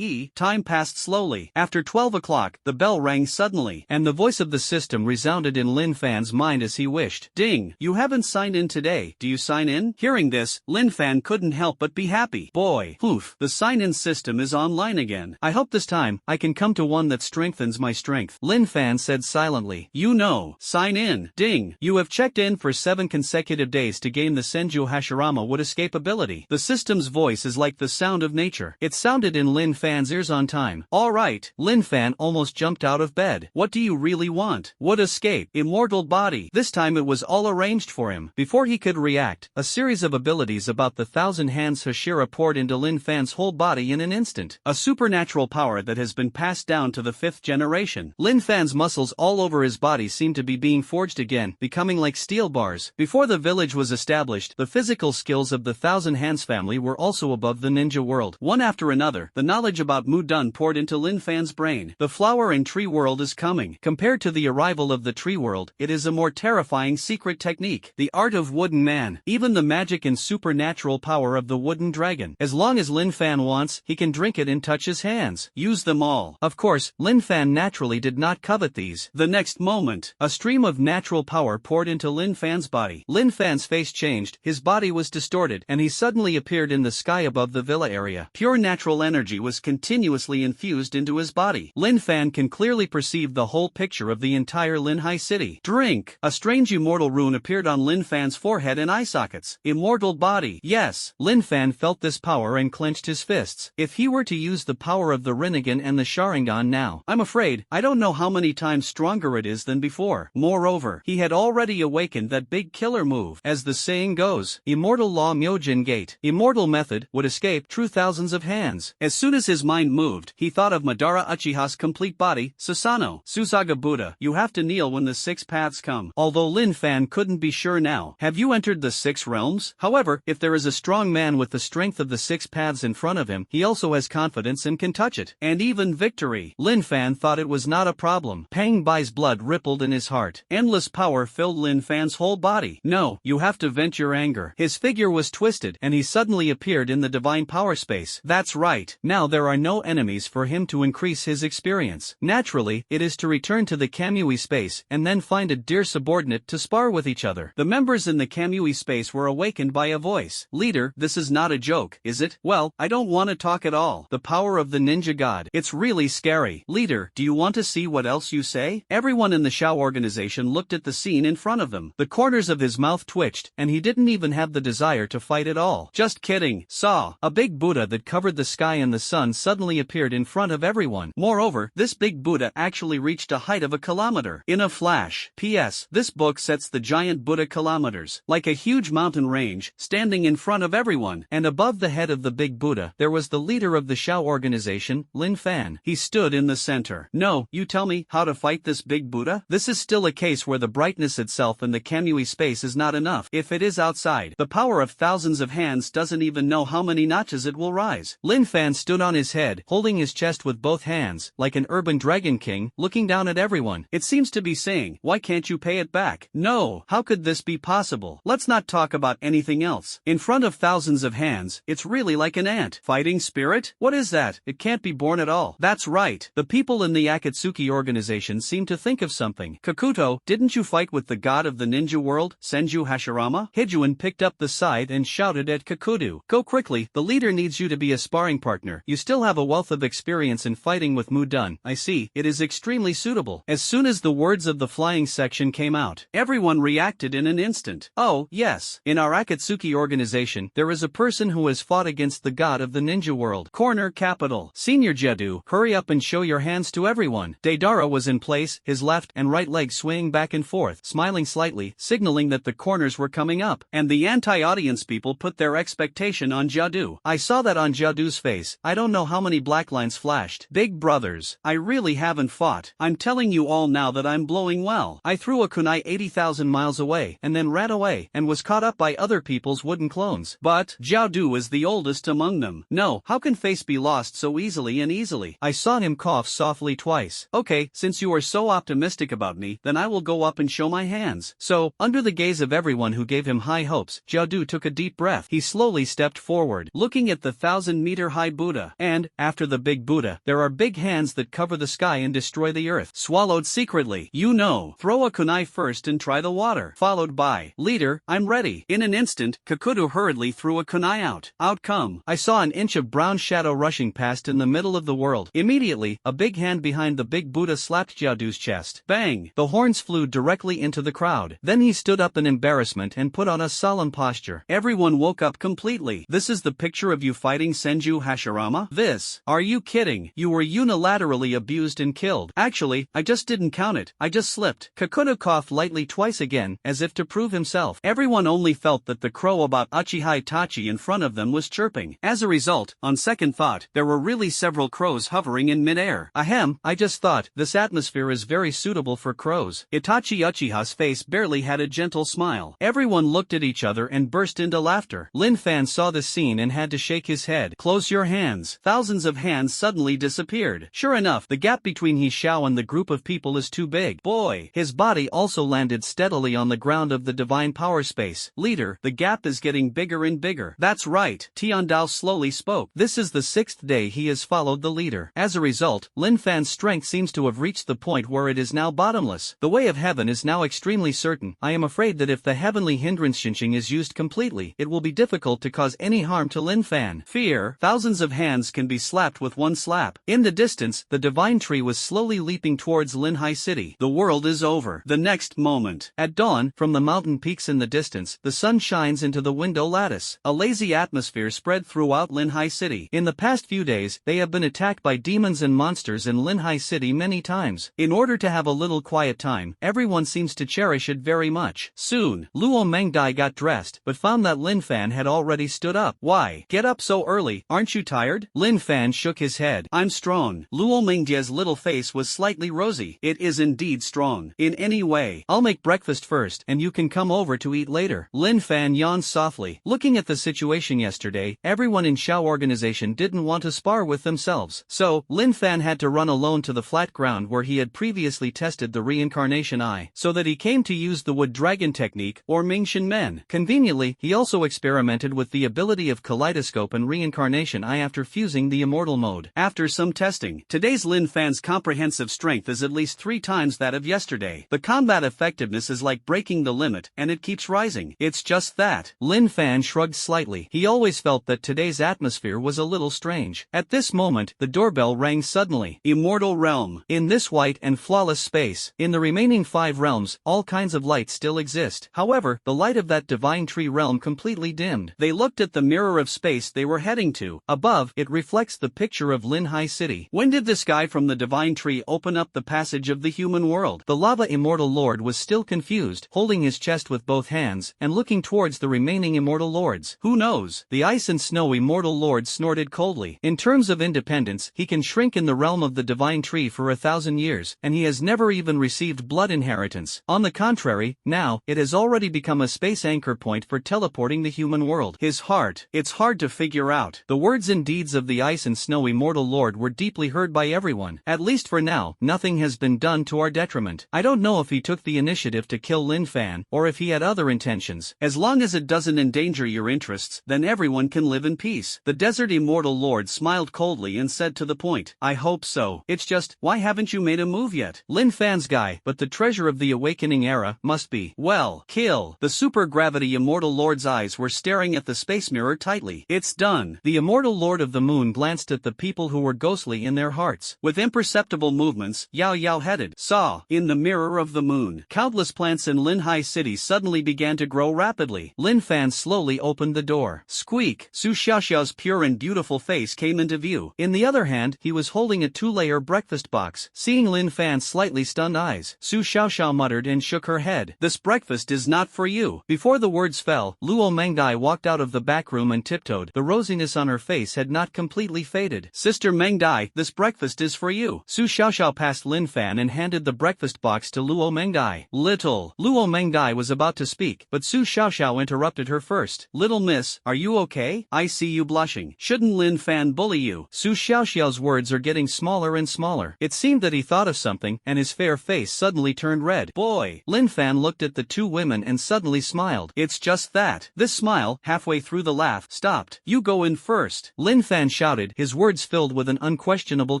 Time passed slowly. After 12 o'clock, the bell rang suddenly, and the voice of the system resounded in Lin Fan's mind as he wished. Ding! You haven't signed in today. Do you sign in? Hearing this, Lin Fan couldn't help but be happy. Boy, poof, the sign-in system is online again. I hope this time, I can come to one that strengthens my strength. Lin Fan said silently. You know, sign in. Ding! You have checked in for 7 consecutive days to gain the Senju Hashirama Wood escape ability. The system's voice is like the sound of nature. It sounded in Lin Fan's ears on time. Alright. Lin Fan almost jumped out of bed. What do you really want? Wood escape. Immortal body. This time it was all arranged for him. Before he could react, a series of abilities about the 1,000 Hands Hashira poured into Lin Fan's whole body in an instant. A supernatural power that has been passed down to the 5th generation. Lin Fan's muscles all over his body seemed to be being forged again, becoming like steel bars. Before the village was established, the physical skills of the 1,000 Hands family were also above the ninja world. One after another, the knowledge about Mudun poured into Lin Fan's brain. The flower and tree world is coming. Compared to the arrival of the tree world, it is a more terrifying secret technique. The art of wooden man. Even the magic and supernatural power of the wooden dragon. As long as Lin Fan wants, he can drink it and touch his hands. Use them all. Of course, Lin Fan naturally did not covet these. The next moment, a stream of natural power poured into Lin Fan's body. Lin Fan's face changed, his body was distorted, and he suddenly appeared in the sky above the villa area. Pure natural energy was continuously infused into his body. Lin Fan can clearly perceive the whole picture of the entire Linhai city. Drink! A strange immortal rune appeared on Lin Fan's forehead and eye sockets. Immortal body. Yes. Lin Fan felt this power and clenched his fists. If he were to use the power of the Rinnegan and the Sharingan now, I'm afraid, I don't know how many times stronger it is than before. Moreover, he had already awakened that big killer move. As the saying goes, immortal law Myojin gate. Immortal method, would escape, true thousands of hands. As soon as his mind moved, he thought of Madara Uchiha's complete body, Susanoo. Susaga Buddha, you have to kneel when the 6 paths come. Although Lin Fan couldn't be sure now. Have you entered the 6 realms? However, if there is a strong man with the strength of the 6 paths in front of him, he also has confidence and can touch it. And even victory. Lin Fan thought it was not a problem. Pang Bai's blood rippled in his heart. Endless power filled Lin Fan's whole body. No, you have to vent your anger. His figure was twisted, and he suddenly appeared in the divine power space. That's right. Now there are no enemies for him to increase his experience. Naturally, it is to return to the Kamui space, and then find a dear subordinate to spar with each other. The members in the Kamui space were awakened by a voice. Leader, this is not a joke, is it? Well, I don't want to talk at all. The power of the ninja god. It's really scary. Leader, do you want to see what else you say? Everyone in the Shao organization looked at the scene in front of them. The corners of his mouth twitched, and he didn't even have the desire to fight at all. Just kidding. Saw. A big Buddha that covered the sky and the sun suddenly appeared in front of everyone. Moreover, this big Buddha actually reached a height of a kilometer. In a flash. P.S. This book sets the giant Buddha kilometers. Like a huge mountain range, standing in front of everyone. And above the head of the big Buddha, there was the leader of the Shao organization, Lin Fan. He stood in the center. No, you tell me how to fight this big Buddha? This is still a case where the brightness itself in the Kamui space is not enough. If it is outside, the power of thousands of hands doesn't even know how many notches it will rise. Lin Fan stood on his head, holding his chest with both hands, like an urban dragon king, looking down at everyone. It seems to be saying, why can't you pay it back? No, how could this be possible? Let's not talk about anything else. In front of thousands of hands, it's really like an ant. Fighting spirit? What is that? It can't be born at all. That's right. The people in the Akatsuki organization seem to think of something. Kakuto, didn't you fight with the god of the ninja world, Senju Hashirama? Hijuan picked up the scythe and shouted at Kakuto. Go quickly, the leader needs you to be a sparring partner. You still have a wealth of experience in fighting with Mudun. I see, it is extremely suitable. As soon as the words of the flying section came out, everyone reacted in an instant. Oh, yes. In our Akatsuki organization, there is a person who has fought against the god of the ninja world. Corner capital. Senior Jadu, hurry up and show your hands to everyone. Deidara was in place, his left and right legs swaying back and forth, smiling slightly, signaling that the corners were coming up. And the anti-audience people put their expectation on Jadu. I saw that on Jadu's face. I don't know how many black lines flashed. Big brothers, I really haven't fought. I'm telling you all now that I'm blowing well. I threw a kunai 80,000 miles away, and then ran away, and was caught up by other people's wooden clones. But Jiaodu is the oldest among them. No, how can face be lost so easily and easily? I saw him cough softly twice. Okay, since you are so optimistic about me, then I will go up and show my hands. So, under the gaze of everyone who gave him high hopes, Jiaodu took a deep breath. He slowly stepped forward, looking at the 1,000-meter meter-high Buddha. And, after the big Buddha, there are big hands that cover the sky and destroy the earth. Swallowed secretly. You know. Throw a kunai first and try the water. Followed by, leader, I'm ready. In an instant, Kakuto hurriedly threw a kunai out. Out come. I saw an inch of brown shadow rushing past in the middle of the world. Immediately, a big hand behind the big Buddha slapped Jiaodu's chest. Bang! The horns flew directly into the crowd. Then he stood up in embarrassment and put on a solemn posture. Everyone woke up completely. This is the picture of you fighting Senju Hashirama? This? Are you kidding? You were unilaterally abused and killed. Actually, I just didn't count it. I just slipped. Kakuto coughed lightly twice again, as if to prove himself. Everyone only felt that the crow about Uchiha Itachi in front of them was chirping. As a result, on second thought, there were really several crows hovering in midair. Ahem, I just thought, this atmosphere is very suitable for crows. Itachi Uchiha's face barely had a gentle smile. Everyone looked at each other and burst into laughter. Lin Fan saw the scene and had to shake his head. Close your hands. Thousands of hands suddenly disappeared. Sure enough, the gap between He Xiao and the group of people is too big. Boy! His body also landed steadily on the ground of the divine power space. Leader, the gap is getting bigger and bigger. That's right. Tiandao slowly spoke. This is the 6th day he has followed the leader. As a result, Lin Fan's strength seems to have reached the point where it is now bottomless. The way of heaven is now extremely certain. I am afraid that if the heavenly hindrance Xingqing is used completely, it will be difficult to cause any harm to Lin Fan. Fear, thousands of hands can be slapped with one slap. In the distance, the divine tree was slowly leaping towards Linhai City. The world is over. The next moment. At dawn, from the mountain peaks in the distance, the sun shines into the window lattice. A lazy atmosphere spread throughout Linhai City. In the past few days, they have been attacked by demons and monsters in Linhai City many times. In order to have a little quiet time, everyone seems to cherish it very much. Soon, Luo Mangdai got dressed, but found that Lin Fan had already stood up. Why? Get up so early, aren't you tired? Lin Fan shook his head. I'm strong. Luo Mingdia's little face was slightly rosy. It is indeed strong. In any way, I'll make breakfast first and you can come over to eat later. Lin Fan yawned softly. Looking at the situation yesterday, everyone in Xiao organization didn't want to spar with themselves. So, Lin Fan had to run alone to the flat ground where he had previously tested the reincarnation eye, so that he came to use the wood dragon technique, or Mingshin Men. Conveniently, he also experimented with the ability of kaleidoscope and reincarnation eye after fusing the immortal mode. After some testing, today's Lin Fan's comprehensive strength is at least 3 times that of yesterday. The combat effectiveness is like breaking the limit, and it keeps rising. It's just that. Lin Fan shrugged slightly. He always felt that today's atmosphere was a little strange. At this moment, the doorbell rang suddenly. Immortal Realm. In this white and flawless space, in the remaining 5 realms, all kinds of light still exist. However, the light of that divine tree realm completely dimmed. They looked at the mirror of space they were heading to. Above, it reflects the picture of Linhai City. When did the sky from the divine tree open up the passage of the human world? The lava immortal lord was still confused, holding his chest with both hands, and looking towards the remaining immortal lords. Who knows? The ice and snow immortal lord snorted coldly. In terms of independence, he can shrink in the realm of the divine tree for 1,000 years, and he has never even received blood inheritance. On the contrary, now, it has already become a space anchor point for teleporting the human world. His heart. It's hard to figure out. The words and deeds of the ice and snow immortal lord were deeply heard by everyone. At least for now, nothing has been done to our detriment. I don't know if he took the initiative to kill Lin Fan, or if he had other intentions. As long as it doesn't endanger your interests, then everyone can live in peace. The desert immortal lord smiled coldly and said to the point, I hope so. It's just, why haven't you made a move yet? Lin Fan's guy, but the treasure of the awakening era, must be, well, kill. The supergravity immortal lord's eyes were staring at the space mirror tightly. It's done. The immortal lord of the moon glanced at the people who were ghostly in their hearts. With imperceptible movements, Yao Yao headed, saw, in the mirror of the moon. Countless plants in Linhai City suddenly began to grow rapidly. Lin Fan slowly opened the door. Squeak! Su Xiaoxiao's pure and beautiful face came into view. In the other hand, he was holding a 2-layer breakfast box. Seeing Lin Fan's slightly stunned eyes, Su Xiaoxiao muttered and shook her head. This breakfast is not for you. Before the words fell, Luo Mangdai walked out of the back room and tiptoed. The rosiness on her face had not completely faded. Sister Mangdai, this breakfast is for you. Su Xiaoxiao passed Lin Fan and handed the breakfast box to Luo Mangdai. Little. Luo Mangdai was about to speak, but Su Xiaoxiao interrupted her first. Little miss, are you okay? I see you blushing. Shouldn't Lin Fan bully you? Su Xiaoxiao's words are getting smaller and smaller. It seemed that he thought of something, and his fair face suddenly turned red. Boy! Lin Fan looked at the 2 women and suddenly smiled. It's just that. This smile, halfway through the laugh, stopped. You go in first. first. Lin Fan shouted, his words filled with an unquestionable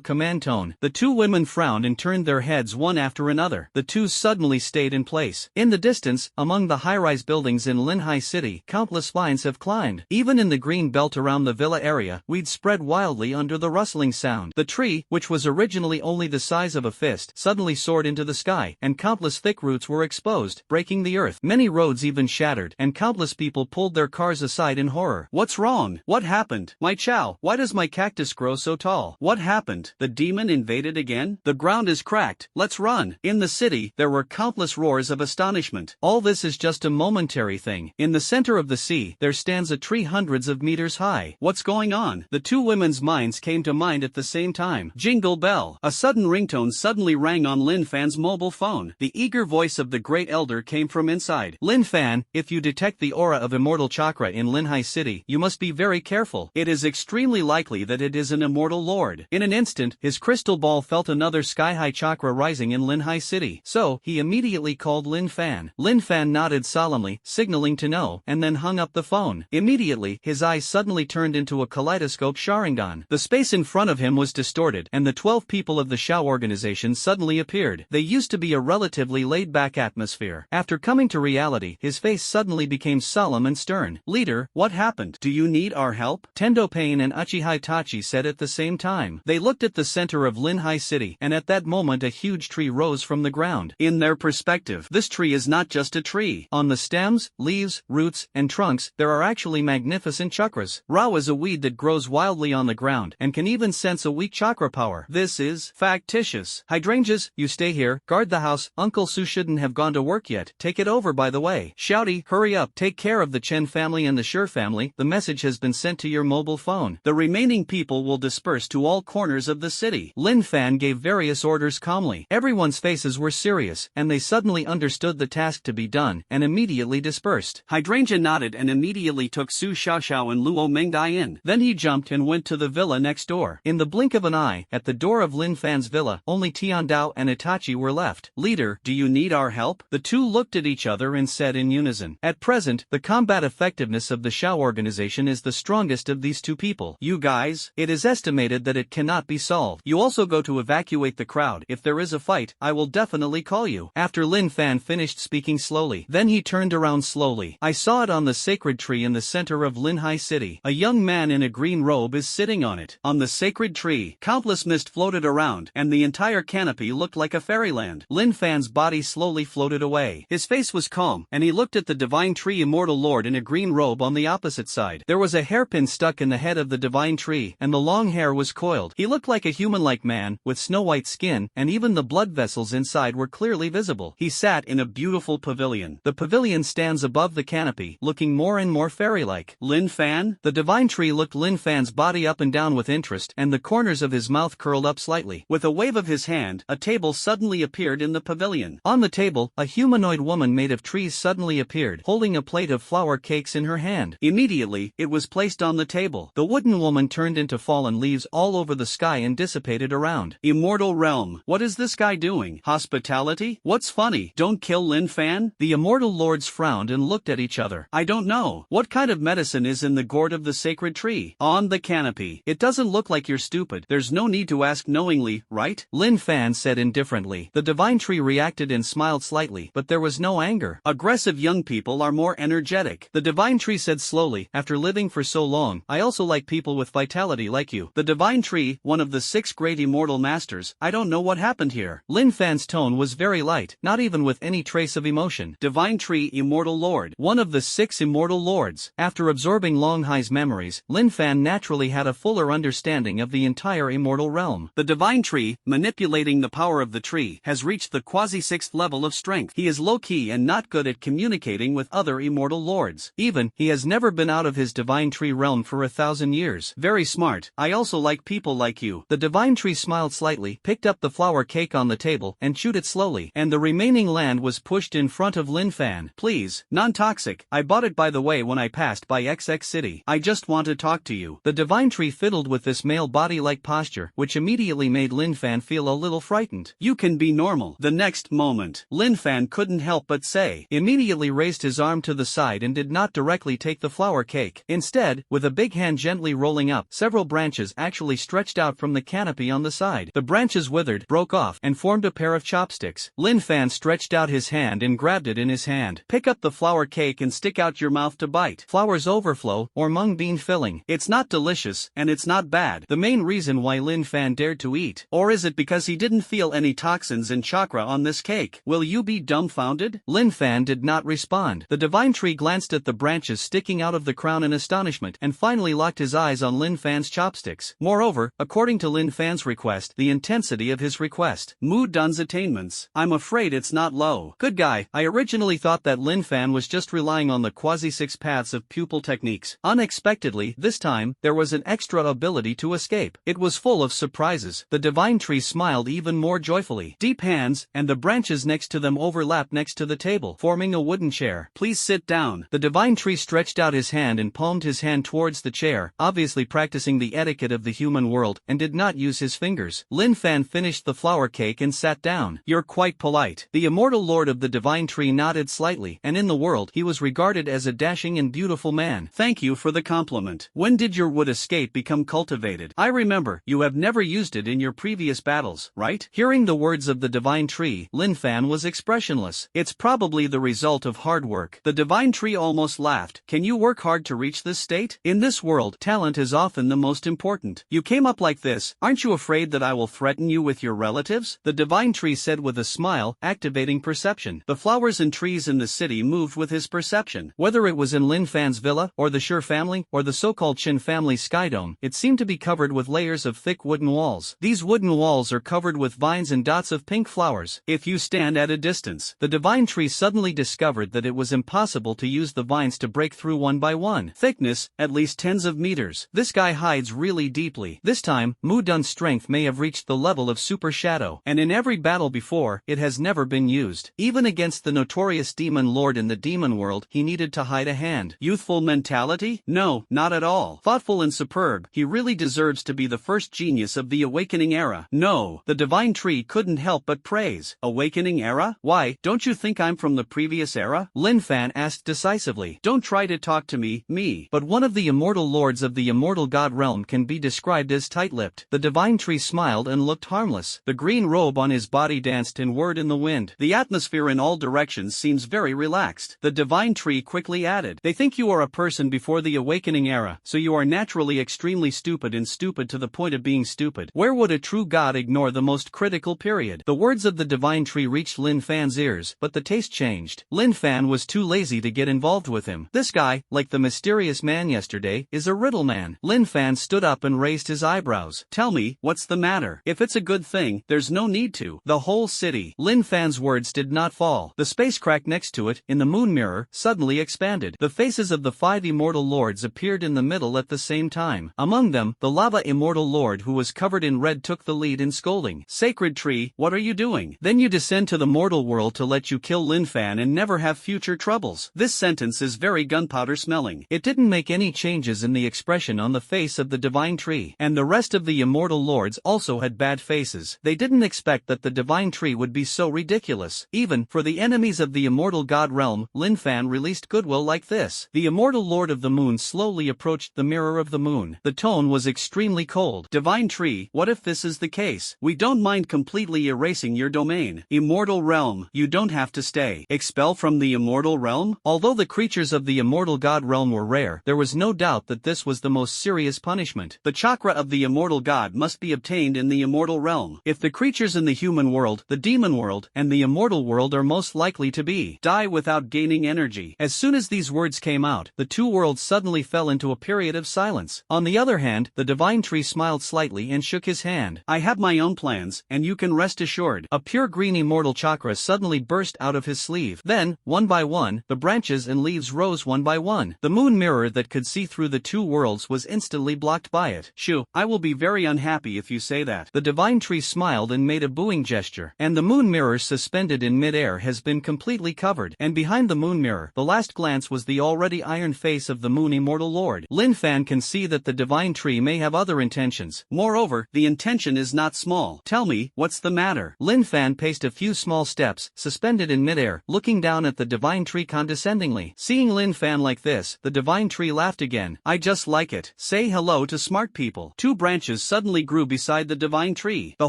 command tone. The two women frowned and turned their heads one after another. The two suddenly stayed in place. In the distance, among the high-rise buildings in Linhai City, countless vines have climbed. Even in the green belt around the villa area, weeds spread wildly under the rustling sound. The tree, which was originally only the size of a fist, suddenly soared into the sky, and countless thick roots were exposed, breaking the earth. Many roads even shattered, and countless people pulled their cars aside in horror. What's wrong? What happened? My chow, why does my cactus grow so tall? What happened? The demon invaded again? The ground is cracked. Let's run. In the city, there were countless roars of astonishment. All this is just a momentary thing. In the center of the sea, there stands a tree hundreds of meters high. What's going on? The two women's minds came to mind at the same time. Jingle bell. A sudden ringtone suddenly rang on Lin Fan's mobile phone. The eager voice of the great elder came from inside. Lin Fan, if you detect the aura of immortal chakra in Linhai City, you must be very careful. It is extremely likely that it is an immortal lord. In an instant, his crystal ball felt another sky-high chakra rising in Linhai City. So, he immediately called Lin Fan. Lin Fan nodded solemnly, signaling to know, and then hung up the phone. Immediately, his eyes suddenly turned into a kaleidoscope Sharingan. The space in front of him was distorted, and the 12 people of the Shao organization suddenly appeared. They used to be a relatively laid-back atmosphere. After coming to reality, his face suddenly became solemn and stern. Leader, what happened? Do you need our help? Tendo Payne and Uchiha Itachi said at the same time. They looked at the center of Linhai City, and at that moment a huge tree rose from the ground. In their perspective, this tree is not just a tree. On the stems, leaves, roots, and trunks, there are actually magnificent chakras. Rao is a weed that grows wildly on the ground, and can even sense a weak chakra power. This is factitious. Hydrangeas, you stay here, guard the house. Uncle Su shouldn't have gone to work yet. Take it over by the way. Shouty, hurry up, take care of the Chen family and the Sher family. The message has been sent to your mobile phone. The remaining people will disperse to all corners of the city. Lin Fan gave various orders calmly. Everyone's faces were serious, and they suddenly understood the task to be done, and immediately dispersed. Hydrangea nodded and immediately took Su Xiaoxiao and Luo Mangdai in. Then he jumped and went to the villa next door. In the blink of an eye, at the door of Lin Fan's villa, only Tiandao and Itachi were left. Leader, do you need our help? The two looked at each other and said in unison. At present, the combat effectiveness of the Shao organization is the strongest of these two people. You guys, it is estimated that it cannot be solved. You also go to evacuate the crowd. If there is a fight, I will definitely call you. After Lin Fan finished speaking slowly, then he turned around slowly. I saw it on the sacred tree in the center of Linhai City. A young man in a green robe is sitting on it. On the sacred tree, countless mist floated around, and the entire canopy looked like a fairyland. Lin Fan's body slowly floated away. His face was calm, and he looked at the divine tree immortal lord in a green robe on the opposite side. There was a hairpin stuck in the head of the divine tree, and the long hair was coiled. He looked like a human-like man, with snow-white skin, and even the blood vessels inside were clearly visible. He sat in a beautiful pavilion. The pavilion stands above the canopy, looking more and more fairy-like. Lin Fan? The divine tree looked Lin Fan's body up and down with interest, and the corners of his mouth curled up slightly. With a wave of his hand, a table suddenly appeared in the pavilion. On the table, a humanoid woman made of trees suddenly appeared, holding a plate of flour cakes in her hand. Immediately, it was placed on the table. The wooden woman turned into fallen leaves all over the sky and dissipated around. Immortal Realm. What is this guy doing? Hospitality? What's funny? Don't kill Lin Fan? The immortal lords frowned and looked at each other. I don't know. What kind of medicine is in the gourd of the sacred tree? On the canopy. It doesn't look like you're stupid. There's no need to ask knowingly, right? Lin Fan said indifferently. The divine tree reacted and smiled slightly, but there was no anger. Aggressive young people are more energetic. The divine tree said slowly, after living for so long, I also like people with vitality like you. The divine tree, one of the 6 great immortal masters, I don't know what happened here. Lin Fan's tone was very light, not even with any trace of emotion. Divine tree immortal lord. One of the 6 immortal lords. After absorbing Long Hai's memories, Lin Fan naturally had a fuller understanding of the entire immortal realm. The divine tree, manipulating the power of the tree, has reached the quasi-6th level of strength. He is low-key and not good at communicating with other immortal lords. Even, he has never been out of his divine tree realm for 1,000 years. Very smart. I also like people like you. The divine tree smiled slightly, picked up the flour cake on the table, and chewed it slowly, and the remaining land was pushed in front of Lin Fan. Please, non-toxic. I bought it by the way when I passed by XX City. I just want to talk to you. The divine tree fiddled with this male body-like posture, which immediately made Lin Fan feel a little frightened. You can be normal. The next moment, Lin Fan couldn't help but say, immediately raised his arm to the side and did not directly take the flour cake. Instead, with a big hand Fan gently rolling up. Several branches actually stretched out from the canopy on the side. The branches withered, broke off, and formed a pair of chopsticks. Lin Fan stretched out his hand and grabbed it in his hand. Pick up the flour cake and stick out your mouth to bite. Flour's overflow, or mung bean filling. It's not delicious, and it's not bad. The main reason why Lin Fan dared to eat. Or is it because he didn't feel any toxins and chakra on this cake? Will you be dumbfounded? Lin Fan did not respond. The divine tree glanced at the branches sticking out of the crown in astonishment and finally locked his eyes on Lin Fan's chopsticks. Moreover, according to Lin Fan's request, the intensity of his request. Mu Dun's attainments. I'm afraid it's not low. Good guy, I originally thought that Lin Fan was just relying on the quasi-six paths of pupil techniques. Unexpectedly, this time, there was an extra ability to escape. It was full of surprises. The divine tree smiled even more joyfully. Deep hands, and the branches next to them overlapped next to the table, forming a wooden chair. Please sit down. The divine tree stretched out his hand and palmed his hand towards the chair, obviously practicing the etiquette of the human world, and did not use his fingers. Lin Fan finished the flour cake and sat down. You're quite polite. The immortal lord of the divine tree nodded slightly, and in the world he was regarded as a dashing and beautiful man. Thank you for the compliment. When did your wood escape become cultivated? I remember, you have never used it in your previous battles, right? Hearing the words of the divine tree, Lin Fan was expressionless. It's probably the result of hard work. The divine tree almost laughed. Can you work hard to reach this state? In this world, talent is often the most important. You came up like this, aren't you afraid that I will threaten you with your relatives? The divine tree said with a smile, activating perception. The flowers and trees in the city moved with his perception. Whether it was in Lin Fan's villa, or the Shur family, or the so-called Qin family skydome, it seemed to be covered with layers of thick wooden walls. These wooden walls are covered with vines and dots of pink flowers. If you stand at a distance, the divine tree suddenly discovered that it was impossible to use the vines to break through one by one. Thickness, at least tens of meters. This guy hides really deeply. This time, Mu Dun's strength may have reached the level of super shadow, and in every battle before, it has never been used. Even against the notorious demon lord in the demon world, he needed to hide a hand. Youthful mentality? No, not at all. Thoughtful and superb, he really deserves to be the first genius of the awakening era. No, the divine tree couldn't help but praise. Awakening era? Why, don't you think I'm from the previous era? Lin Fan asked decisively. Don't try to talk to me. But one of the immortal lords of the immortal god realm can be described as tight-lipped. The divine tree smiled and looked harmless. The green robe on his body danced inward in the wind. The atmosphere in all directions seems very relaxed. The divine tree quickly added. They think you are a person before the awakening era, so you are naturally extremely stupid and stupid to the point of being stupid. Where would a true god ignore the most critical period? The words of the divine tree reached Lin Fan's ears, but the taste changed. Lin Fan was too lazy to get involved with him. This guy, like the mysterious man yesterday, is a riddle man. Lin Fan stood up and raised his eyebrows. Tell me, what's the matter? If it's a good thing, there's no need to. The whole city. Lin Fan's words did not fall. The space crack next to it, in the moon mirror, suddenly expanded. The faces of the 5 immortal lords appeared in the middle at the same time. Among them, the lava immortal lord who was covered in red took the lead in scolding. Sacred tree, what are you doing? Then you descend to the mortal world to let you kill Lin Fan and never have future troubles. This sentence is very gunpowder smelling. It didn't make any changes in the expression on the face of the divine tree. And the rest of the immortal lords also had bad faces. They didn't expect that the divine tree would be so ridiculous. Even, for the enemies of the immortal god realm, Lin Fan released goodwill like this. The immortal lord of the moon slowly approached the mirror of the moon. The tone was extremely cold. Divine tree, what if this is the case? We don't mind completely erasing your domain. Immortal realm, you don't have to stay. Expel from the immortal realm? Although the creatures of the immortal god realm were rare, there was no doubt that this was the most serious punishment. The chakra of the immortal god must be obtained in the immortal realm. If the creatures in the human world, the demon world, and the immortal world are most likely to die without gaining energy. As soon as these words came out, the two worlds suddenly fell into a period of silence. On the other hand, the divine tree smiled slightly and shook his hand. I have my own plans, and you can rest assured. A pure green immortal chakra suddenly burst out of his sleeve. Then, one by one, the branches and leaves rose one by one. The moon mirror that could see through the two worlds was instantly blocked by it. Shoo, I will be very unhappy if you say that. The divine tree smiled and made a booing gesture. And the moon mirror suspended in mid-air has been completely covered. And behind the moon mirror, the last glance was the already iron face of the moon immortal lord. Lin Fan can see that the divine tree may have other intentions. Moreover, the intention is not small. Tell me, what's the matter? Lin Fan paced a few small steps, suspended in midair, looking down at the divine tree condescendingly. Seeing Lin Fan like this, the divine tree laughed again. I I just like it. Say hello to smart people. Two branches suddenly grew beside the divine tree. The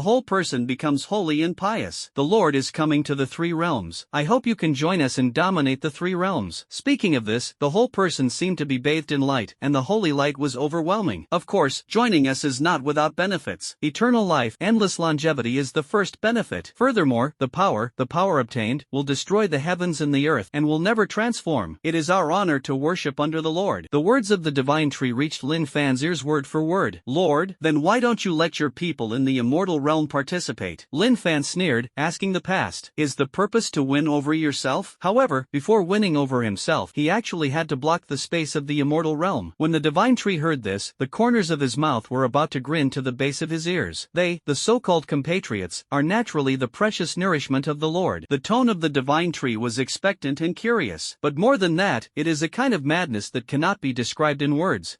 whole person becomes holy and pious. The Lord is coming to the three realms. I hope you can join us and dominate the three realms. Speaking of this, the whole person seemed to be bathed in light, and the holy light was overwhelming. Of course, joining us is not without benefits. Eternal life, endless longevity is the first benefit. Furthermore, the power obtained, will destroy the heavens and the earth and will never transform. It is our honor to worship under the Lord. The words of the divine tree reached Lin Fan's ears word for word. Lord, then why don't you let your people in the immortal realm participate? Lin Fan sneered, asking the past. Is the purpose to win over yourself? However, before winning over himself, he actually had to block the space of the immortal realm. When the divine tree heard this, the corners of his mouth were about to grin to the base of his ears. They, the so-called compatriots, are naturally the precious nourishment of the Lord. The tone of the divine tree was expectant and curious. But more than that, it is a kind of madness that cannot be described in words.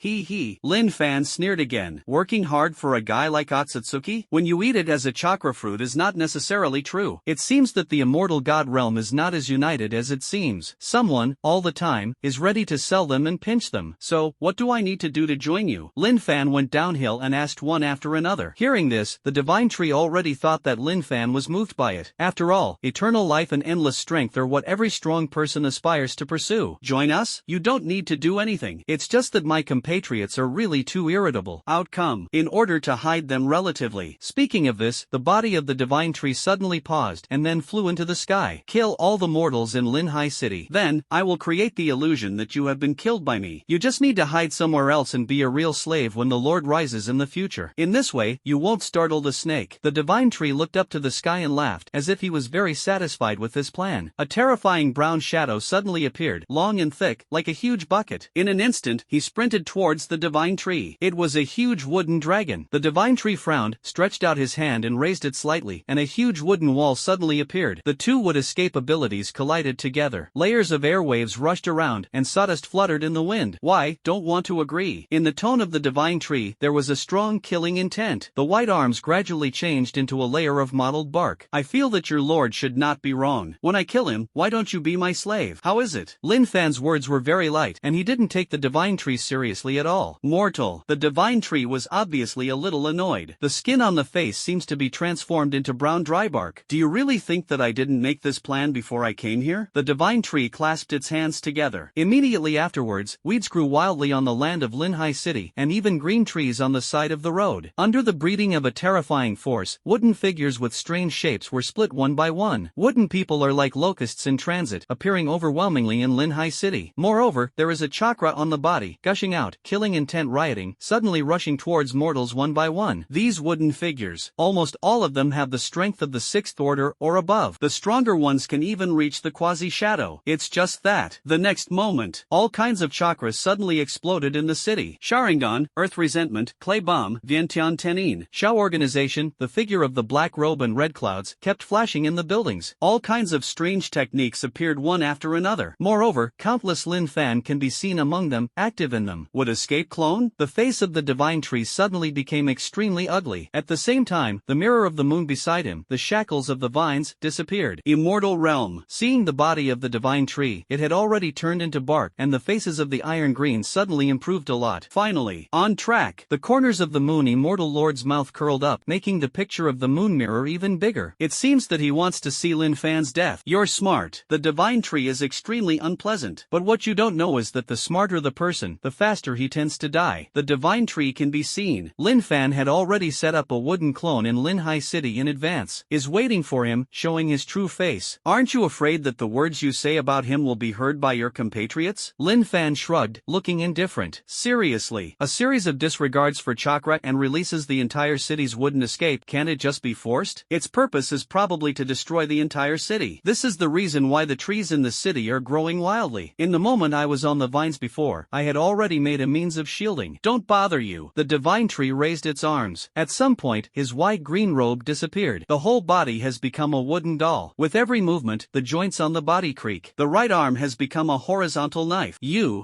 Lin Fan sneered again. Working hard for a guy like Otsutsuki? When you eat it as a chakra fruit is not necessarily true. It seems that the immortal god realm is not as united as it seems. Someone, all the time, is ready to sell them and pinch them. So, what do I need to do to join you? Lin Fan went downhill and asked one after another. Hearing this, the divine tree already thought that Lin Fan was moved by it. After all, eternal life and endless strength are what every strong person aspires to pursue. Join us? You don't need to do anything. It's just that my compatriots are really too irritable. Outcome. In order to hide them relatively. Speaking of this, the body of the divine tree suddenly paused and then flew into the sky. Kill all the mortals in Linhai City. Then, I will create the illusion that you have been killed by me. You just need to hide somewhere else and be a real slave when the Lord rises in the future. In this way, you won't startle the snake. The divine tree looked up to the sky and laughed, as if he was very satisfied with this plan. A terrifying brown shadow suddenly appeared, long and thick, like a huge bucket. In an instant, he sprinted towards the divine tree. It was a huge wooden dragon. The divine tree frowned, stretched out his hand and raised it slightly, and a huge wooden wall suddenly appeared. The two would escape abilities collided together. Layers of airwaves rushed around, and sawdust fluttered in the wind. Why, don't want to agree. In the tone of the divine tree, there was a strong killing intent. The white arms gradually changed into a layer of mottled bark. I feel that your lord should not be wrong. When I kill him, why don't you be my slave? How is it? Lin Fan's words were very light, and he didn't take the divine tree seriously at all. Mortal. The divine tree was obviously a little annoyed. The skin on the face seems to be transformed into brown dry bark. Do you really think that I didn't make this plan before I came here? The divine tree clasped its hands together. Immediately afterwards, weeds grew wildly on the land of Linhai City, and even green trees on the side of the road. Under the breeding of a terrifying force, wooden figures with strange shapes were split one by one. Wooden people are like locusts in transit, appearing overwhelmingly in Linhai City. Moreover, there is a chakra on the body, gushing out, killing intent rioting, suddenly rushing towards mortals one by one. These wooden figures, almost all of them have the strength of the sixth order or above. The stronger ones can even reach the quasi-shadow. It's just that. The next moment, all kinds of chakras suddenly exploded in the city. Sharingan, Earth Resentment, Clay Bomb, Vientiane Tenin, Shao Organization, the figure of the black robe and red clouds, kept flashing in the buildings. All kinds of strange techniques appeared one after another. Moreover, countless Lin Fan can be seen among them, active in them. Would escape clone? The face of the divine tree suddenly became extremely ugly. At the same time, the mirror of the moon beside him, the shackles of the vines, disappeared. Immortal Realm. Seeing the body of the divine tree, it had already turned into bark, and the faces of the iron green suddenly improved a lot. Finally, on track. The corners of the moon immortal lord's mouth curled up, making the picture of the moon mirror even bigger. It seems that he wants to see Lin Fan's death. You're smart. The divine tree is extremely unpleasant. But what you don't know is that the smarter the person, the faster he tends to die. The divine tree can be seen. Lin Fan had already set up a wooden clone in Linhai City in advance, is waiting for him, showing his true face. Aren't you afraid that the words you say about him will be heard by your compatriots? Lin Fan shrugged, looking indifferent. Seriously, a series of disregards for chakra and releases the entire city's wooden escape. Can't it just be forced? Its purpose is probably to destroy the entire city. This is the reason why the trees in the city are growing wildly. In the moment I was on the vines before, I had already made a means of shielding. Don't bother you. The divine tree raised its arms. At some point, his white green robe disappeared. The whole body has become a wooden doll. With every movement, the joints on the body creak. The right arm has become a horizontal knife.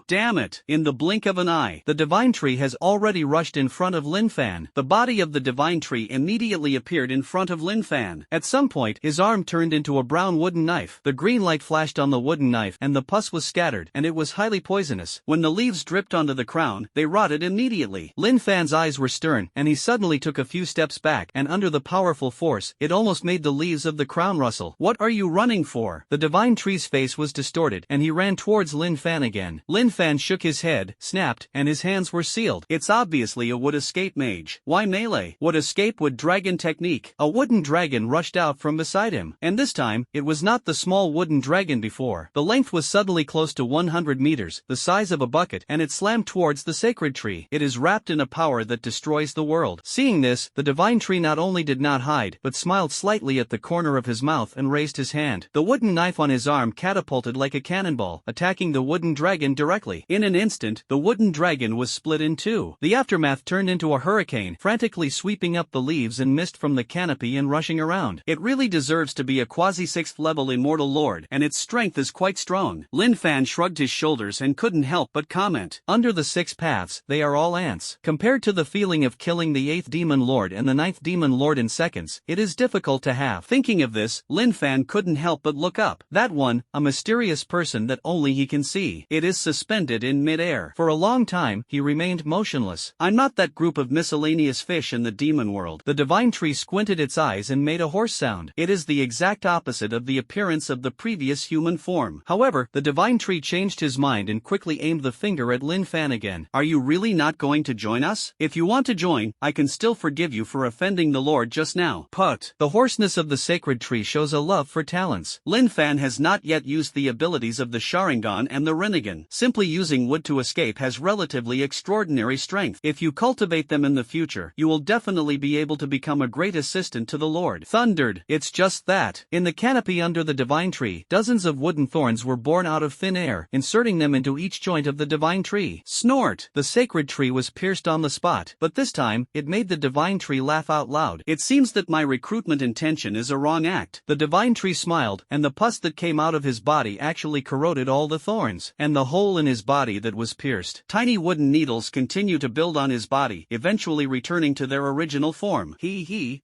Damn it. In the blink of an eye, the divine tree has already rushed in front of Lin Fan. The body of the divine tree immediately appeared in front of Lin Fan. At some point, his arm turned into a brown wooden knife. The green light flashed on the wooden knife and the pus was scattered, and it was highly poisonous. When the leaves dripped dripped onto the crown, they rotted immediately. Lin Fan's eyes were stern, and he suddenly took a few steps back, and under the powerful force, it almost made the leaves of the crown rustle. "What are you running for?" The divine tree's face was distorted, and he ran towards Lin Fan again. Lin Fan shook his head, snapped, and his hands were sealed. "It's obviously a wood escape mage. Why melee? Would escape with dragon technique." A wooden dragon rushed out from beside him, and this time, it was not the small wooden dragon before. The length was suddenly close to 100 meters, the size of a bucket, and it slammed towards the sacred tree. "It is wrapped in a power that destroys the world." Seeing this, the divine tree not only did not hide, but smiled slightly at the corner of his mouth and raised his hand. The wooden knife on his arm catapulted like a cannonball, attacking the wooden dragon directly. In an instant, the wooden dragon was split in two. The aftermath turned into a hurricane, frantically sweeping up the leaves and mist from the canopy and rushing around. "It really deserves to be a quasi-6th level immortal lord, and its strength is quite strong." Lin Fan shrugged his shoulders and couldn't help but comment. "Under the 6 paths, they are all ants. Compared to the feeling of killing the 8th demon lord and the 9th demon lord in seconds, it is difficult to have." Thinking of this, Lin Fan couldn't help but look up. That one, a mysterious person that only he can see. It is suspended in mid-air. For a long time, he remained motionless. "I'm not that group of miscellaneous fish in the demon world." The divine tree squinted its eyes and made a hoarse sound. "It is the exact opposite of the appearance of the previous human form." However, the divine tree changed his mind and quickly aimed the finger at Lin Fan again. "Are you really not going to join us? If you want to join, I can still forgive you for offending the Lord just now." But the hoarseness of the sacred tree shows a love for talents. Lin Fan has not yet used the abilities of the Sharingan and the Rinnegan. Simply using wood to escape has relatively extraordinary strength. If you cultivate them in the future, you will definitely be able to become a great assistant to the Lord. Thundered. It's just that. In the canopy under the divine tree, dozens of wooden thorns were born out of thin air, inserting them into each joint of the divine tree. Snort. The sacred tree was pierced on the spot, but this time, it made the divine tree laugh out loud. "It seems that my recruitment intention is a wrong act." The divine tree smiled, and the pus that came out of his body actually corroded all the thorns, and the hole in his body that was pierced. Tiny wooden needles continue to build on his body, eventually returning to their original form.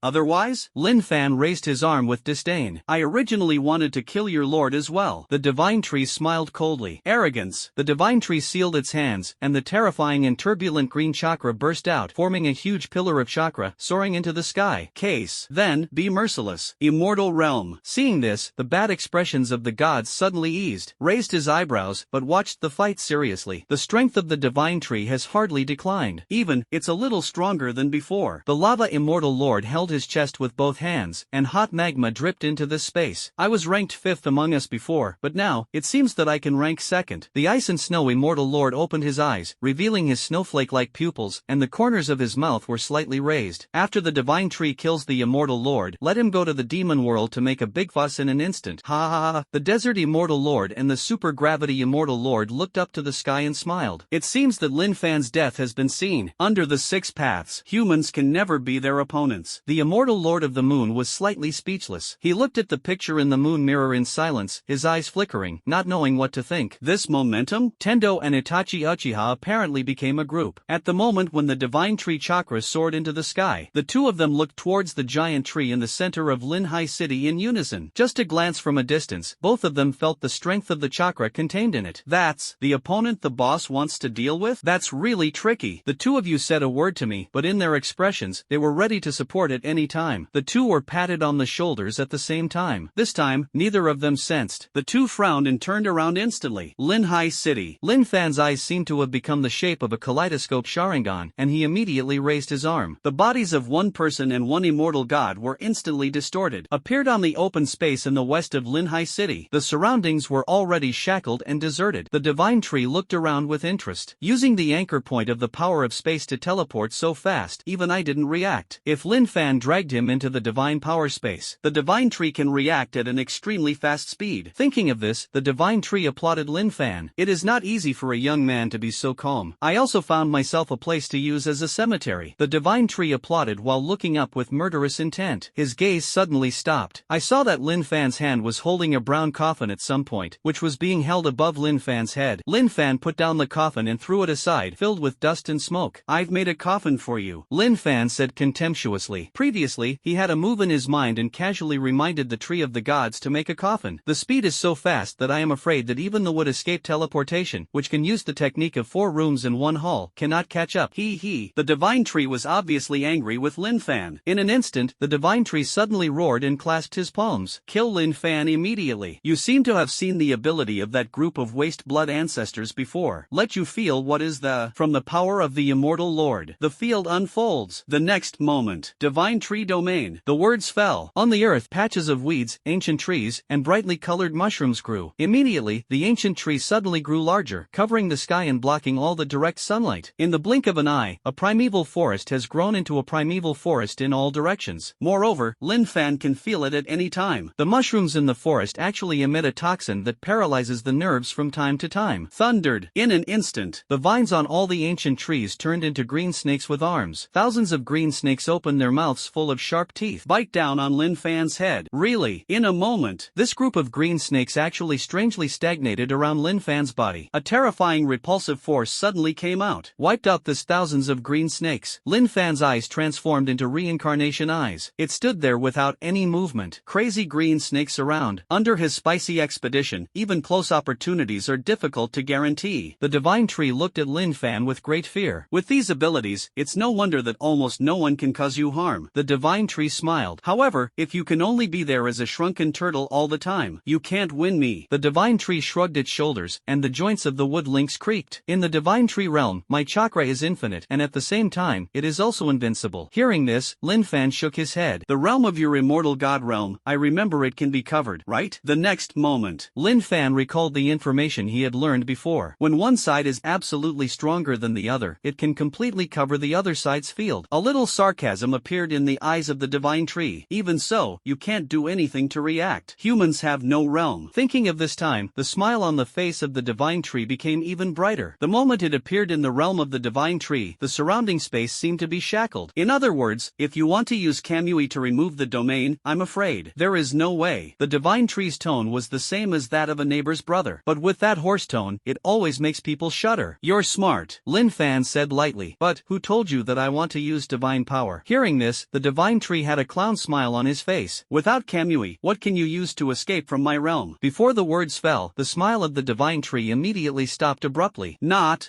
Otherwise? Lin Fan raised his arm with disdain. "I originally wanted to kill your lord as well." The divine tree smiled coldly. "Arrogance." The divine tree sealed its hands, and the terrifying and turbulent green chakra burst out, forming a huge pillar of chakra, soaring into the sky. "Case. Then, be merciless." Immortal Realm. Seeing this, the bad expressions of the gods suddenly eased, raised his eyebrows, but watched the fight seriously. The strength of the divine tree has hardly declined. Even, it's a little stronger than before. The lava immortal lord held his chest with both hands, and hot magma dripped into this space. "I was ranked 5th among us before, but now, it seems that I can rank 2nd. The ice and snow immortal lord opened his eyes, revealing his snowflake-like pupils, and the corners of his mouth were slightly raised. "After the divine tree kills the immortal lord, let him go to the demon world to make a big fuss in an instant." Ha ha ha. The desert immortal lord and the supergravity immortal lord looked up to the sky and smiled. "It seems that Lin Fan's death has been seen. Under the 6 paths, humans can never be their opponents." The immortal lord of the moon was slightly speechless. He looked at the picture in the moon mirror in silence, his eyes flickering, not knowing what to think. This momentum? Tendo and Itachi Uchiha apparently became a group. At the moment when the divine tree chakra soared into the sky, the two of them looked towards the giant tree in the center of Linhai City in unison. Just a glance from a distance, both of them felt the strength of the chakra contained in it. "That's the opponent the boss wants to deal with? That's really tricky." The two of you said a word to me, but in their expressions, they were ready to support at any time. The two were patted on the shoulders at the same time. This time, neither of them sensed. The two frowned and turned around instantly. Linhai City. Lin Fan's eyes seemed to have become the shape of a kaleidoscope Sharingan, and he immediately raised his arm. The bodies of one person and one immortal god were instantly distorted, appeared on the open space in the west of Linhai City. The surroundings were already shackled and deserted. The divine tree looked around with interest. Using the anchor point of the power of space to teleport so fast, even I didn't react. If Lin Fan dragged him into the divine power space, the divine tree can react at an extremely fast speed. Thinking of this, the divine tree applauded Lin Fan. "It is not easy for a young man to be so calm. I also found myself a place to use as a cemetery." The divine tree applauded while looking up with murderous intent. His gaze suddenly stopped. I saw that Lin Fan's hand was holding a brown coffin at some point, which was being held above Lin Fan's head. Lin Fan put down the coffin and threw it aside, filled with dust and smoke. "I've made a coffin for you," Lin Fan said contemptuously. Previously, he had a move in his mind and casually reminded the tree of the gods to make a coffin. "The speed is so fast that I am afraid that even the wood escape teleportation, which can use the technique of 4 rooms in 1 hall, cannot catch up. He. The divine tree was obviously angry with Lin Fan. In an instant, the divine tree suddenly roared and clasped his palms. Kill Lin Fan immediately. You seem to have seen the ability of that group of waste blood ancestors before. Let you feel what is from the power of the immortal lord. The field unfolds. The next moment, divine tree domain. The words fell. On the earth, patches of weeds, ancient trees, and brightly colored mushrooms grew. Immediately, the ancient tree suddenly grew larger, covering the sky and blocking all the direct sunlight. In the blink of an eye, a primeval forest has grown into a primeval forest in all directions. Moreover, Lin Fan can feel it at any time. The mushrooms in the forest actually emit a toxin that paralyzes the nerves from time to time. Thundered. In an instant, the vines on all the ancient trees turned into green snakes with arms. Thousands of green snakes opened their mouths full of sharp teeth, bite down on Lin Fan's head. Really, in a moment, this group of green snakes actually strangely stagnated around Lin Fan's body. A terrifying repulsive force suddenly came out, wiped out this thousands of green snakes. Lin Fan's eyes transformed into reincarnation eyes. It stood there without any movement. Crazy green snakes around. Under his spicy expedition, even close opportunities are difficult to guarantee. The divine tree looked at Lin Fan with great fear. With these abilities, it's no wonder that almost no one can cause you harm. The divine tree smiled. However, if you can only be there as a shrunken turtle all the time, you can't win me. The divine tree shrugged its shoulders, and the joints of the wood links creaked. In the divine tree realm, my chakra is infinite, and at the same time, it is also invincible. Hearing this, Lin Fan shook his head. The realm of your immortal god realm, I remember it can be covered, right? The next moment, Lin Fan recalled the information he had learned before. When one side is absolutely stronger than the other, it can completely cover the other side's field. A little sarcasm appeared in the eyes of the divine tree. Even so, you can't do anything to react. Humans have no realm. Thinking of this time, the smile on the face of the divine tree became even brighter. The moment it appeared in the realm of the divine tree, the surrounding space seemed to be shackled. In other words, if you want to use Kamui to remove the domain, I'm afraid there is no way. The divine tree's tone was the same as that of a neighbor's brother, but with that hoarse tone, it always makes people shudder. You're smart, Lin Fan said lightly, but who told you that I want to use divine power? Hearing this, the divine tree had a clown smile on his face. Without Kamui, what can you use to escape from my realm? Before the words fell, the smile of the divine tree immediately stopped abruptly.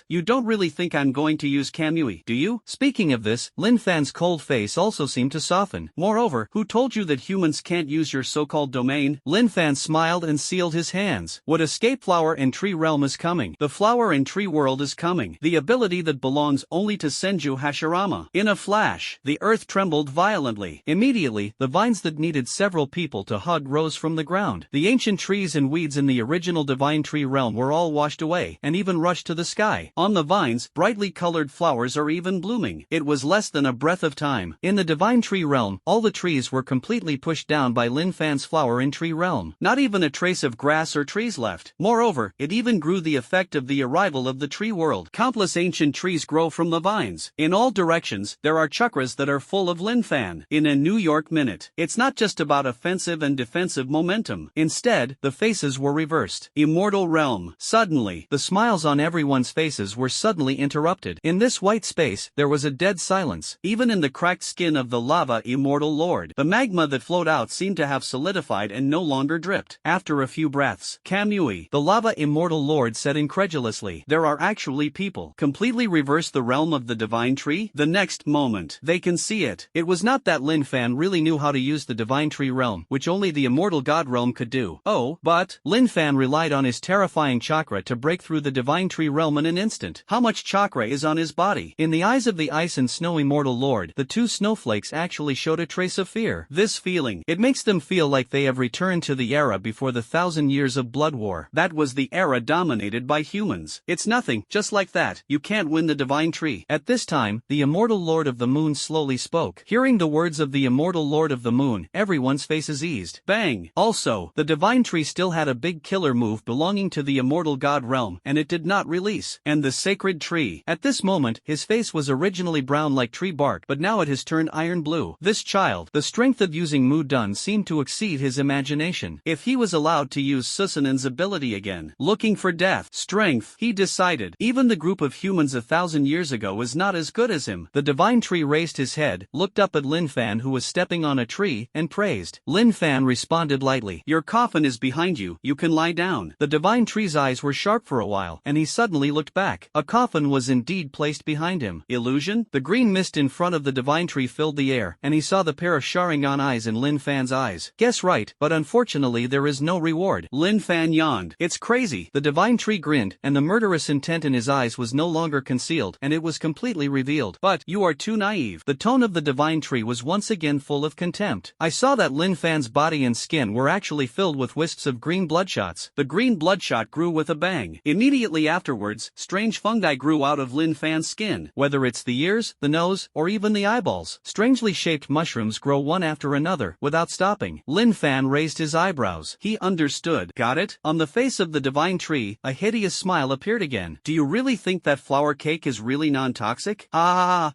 You don't really think I'm going to use Kamui, do you? Speaking of this, Lin Fan's cold face also seemed to soften. Moreover, who told you that humans can't use your so-called domain? Lin Fan smiled and sealed his hands. What escape flower and tree realm is coming? The flower and tree world is coming. The ability that belongs only to Senju Hashirama. In a flash, the earth trembled violently. Immediately, the vines that needed several people to hug rose from the ground. The ancient trees and weeds in the original divine tree realm were all washed away, and even rushed to the sky. On the vines, brightly colored flowers are even blooming. It was less than a breath of time. In the divine tree realm, all the trees were completely pushed down by Lin Fan's flower and tree realm. Not even a trace of grass or trees left. Moreover, it even grew the effect of the arrival of the tree world. Countless ancient trees grow from the vines. In all directions, there are chakras that are full of Lin Fan. In a New York minute, it's not just about offensive and defensive momentum. Instead, the faces were reversed. Immortal Realm. Suddenly, the smiles on everyone's faces were suddenly interrupted. In this white space, there was a dead silence. Even in the cracked skin of the lava immortal lord, the magma that flowed out seemed to have solidified and no longer dripped. After a few breaths, Kamui, the lava immortal lord, said incredulously, there are actually people. Completely reverse the realm of the divine tree? The next moment, they can see it. It was not that Lin Fan really knew how to use the divine tree realm, which only the immortal god realm could do. But Lin Fan relied on his terrifying chakra to break through the divine tree realm in an instant. How much chakra is on his body? In the eyes of the ice and snow immortal lord, the two snowflakes actually showed a trace of fear. This feeling, it makes them feel like they have returned to the era before the 1,000 years of blood war. That was the era dominated by humans. It's nothing, just like that, you can't win the divine tree. At this time, the immortal lord of the moon slowly spoke. Hearing the words of the immortal lord of the moon, everyone's faces eased. Bang! Also, the divine tree still had a big killer move belonging to the immortal god realm, and it did not release. And the sacred tree. At this moment, his face was originally brown like tree bark, but now it has turned iron blue. This child, the strength of using Mudun seemed to exceed his imagination. If he was allowed to use Susanan's ability again, looking for death, strength, he decided, even the group of humans 1,000 years ago is not as good as him. The divine tree raised his head, looked up at Lin Fan who was stepping on a tree, and praised. Lin Fan responded lightly, your coffin is behind you, you can lie down. The divine tree's eyes were sharp for a while, and he suddenly looked back. A coffin was indeed placed behind him. Illusion? The green mist in front of the divine tree filled the air, and he saw the pair of Sharingan eyes in Lin Fan's eyes. Guess right, but unfortunately there is no reward. Lin Fan yawned. It's crazy. The divine tree grinned, and the murderous intent in his eyes was no longer concealed, and it was completely revealed. But, you are too naive. The tone of the divine tree was once again full of contempt. I saw that Lin Fan's body and skin were actually filled with wisps of green bloodshots. The green bloodshot grew with a bang. Immediately afterwards, strange fungi grew out of Lin Fan's skin. Whether it's the ears, the nose, or even the eyeballs, strangely shaped mushrooms grow one after another, without stopping. Lin Fan raised his eyebrows. He understood. Got it? On the face of the divine tree, a hideous smile appeared again. Do you really think that flower cake is really non-toxic?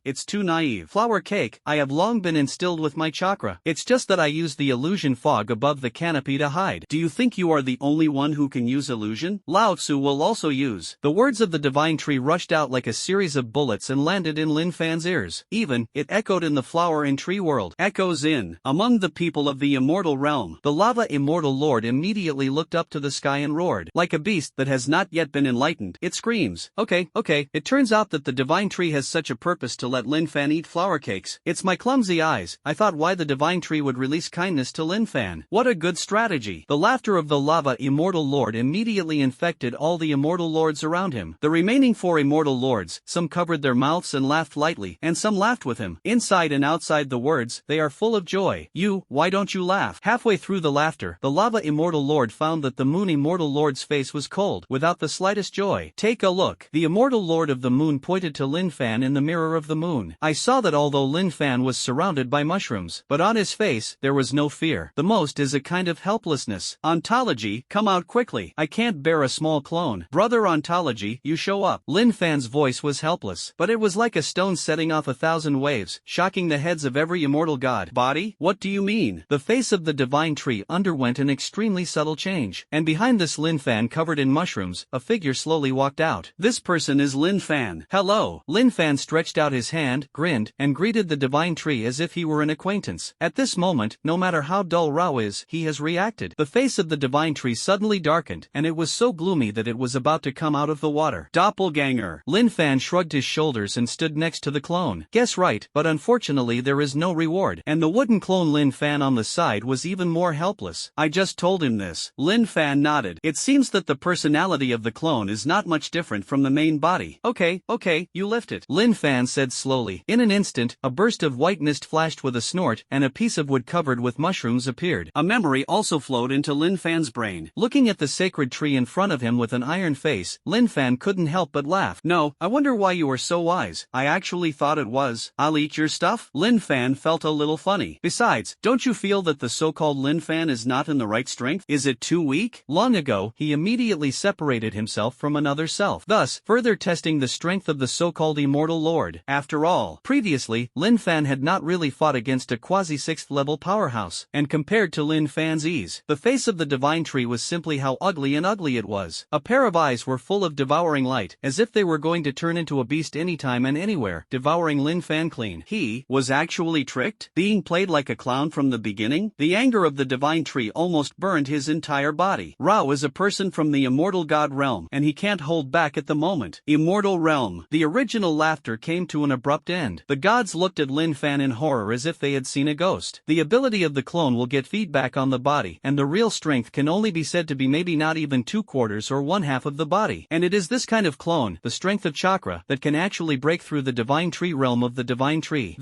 It's too naive. Flower cake, I have long been instilled with my chakra. It's just that I use the illusion fog above the canopy to hide. Do you think you are the only one who can use illusion? Lao Tzu will also use. The words of the divine tree rushed out like a series of bullets and landed in Lin Fan's ears. Even, it echoed in the flower and tree world. Echoes in. Among the people of the Immortal Realm, the lava immortal lord immediately looked up to the sky and roared. Like a beast that has not yet been enlightened, it screams. Okay, it turns out that the divine tree has such a purpose to let Lin Fan eat flower cakes. It's my clumsy eyes. I thought why the divine tree would release kindness to Lin Fan. What a good strategy. The laughter of the lava immortal lord immediately infected all the immortal lords around him. The remaining 4 immortal lords, some covered their mouths and laughed lightly, and some laughed with him. Inside and outside the words, they are full of joy. Why don't you laugh? Halfway through the laughter, the lava immortal lord found that the moon immortal lord's face was cold, without the slightest joy. Take a look. The immortal lord of the moon pointed to Lin Fan in the mirror of the moon. I saw that although Lin Fan was surrounded by mushrooms, but on his face, there was no fear. The most is a kind of helplessness. Ontology, come out quickly. I can't bear a small clone. Brother Ontology, you show up. Lin Fan's voice was helpless, but it was like a stone setting off 1,000 waves, shocking the heads of every immortal god. Body? What do you mean? The face of the divine tree underwent an extremely subtle change, and behind this Lin Fan covered in mushrooms, a figure slowly walked out. This person is Lin Fan. Hello. Lin Fan stretched out his hand, grinned, and greeted the divine tree as if he were an acquaintance. At this moment, no matter how dull Rao is, he has reacted. The face of the divine tree suddenly darkened, and it was so gloomy that it was about to come out of the water. Doppelganger. Lin Fan shrugged his shoulders and stood next to the clone. Guess right, but unfortunately there is no reward. And the wooden clone Lin Fan on the side was even more helpless. I just told him this. Lin Fan nodded. It seems that the personality of the clone is not much different from the main body. Okay, you lift it. Lin Fan said slowly. In an instant, a burst of white mist flashed with a snort, and a piece of wood covered with mushrooms appeared. A memory also flowed into Lin Fan's brain. Looking at the sacred tree in front of him with an iron face, Lin Fan couldn't help but laugh. No, I wonder why you are so wise. I actually thought it was. I'll eat your stuff? Lin Fan felt a little funny. Besides, don't you feel that the so-called Lin Fan is not in the right strength? Is it too weak? Long ago, he immediately separated himself from another self, thus further testing the strength of the so-called immortal lord. After all, previously, Lin Fan had not really fought against a quasi-6th level powerhouse, and compared to Lin Fan's ease, the face of the divine tree was simply how ugly it was. A pair of eyes were full of devouring light, as if they were going to turn into a beast anytime and anywhere, devouring Lin Fan clean. He was actually tricked, being played like a clown from the beginning. The anger of the divine tree almost burned his entire body. Rao is a person from the immortal god realm, and he can't hold back at the moment. Immortal realm. The original laughter came to an abrupt end. The gods looked at Lin Fan in horror as if they had seen a ghost. The ability of the clone will get feedback on the body, and the real strength can only be said to be maybe not even 2/4 or 1/2 of the body. And it is this kind of clone, the strength of chakra, that can actually break through the divine tree realm of the divine tree.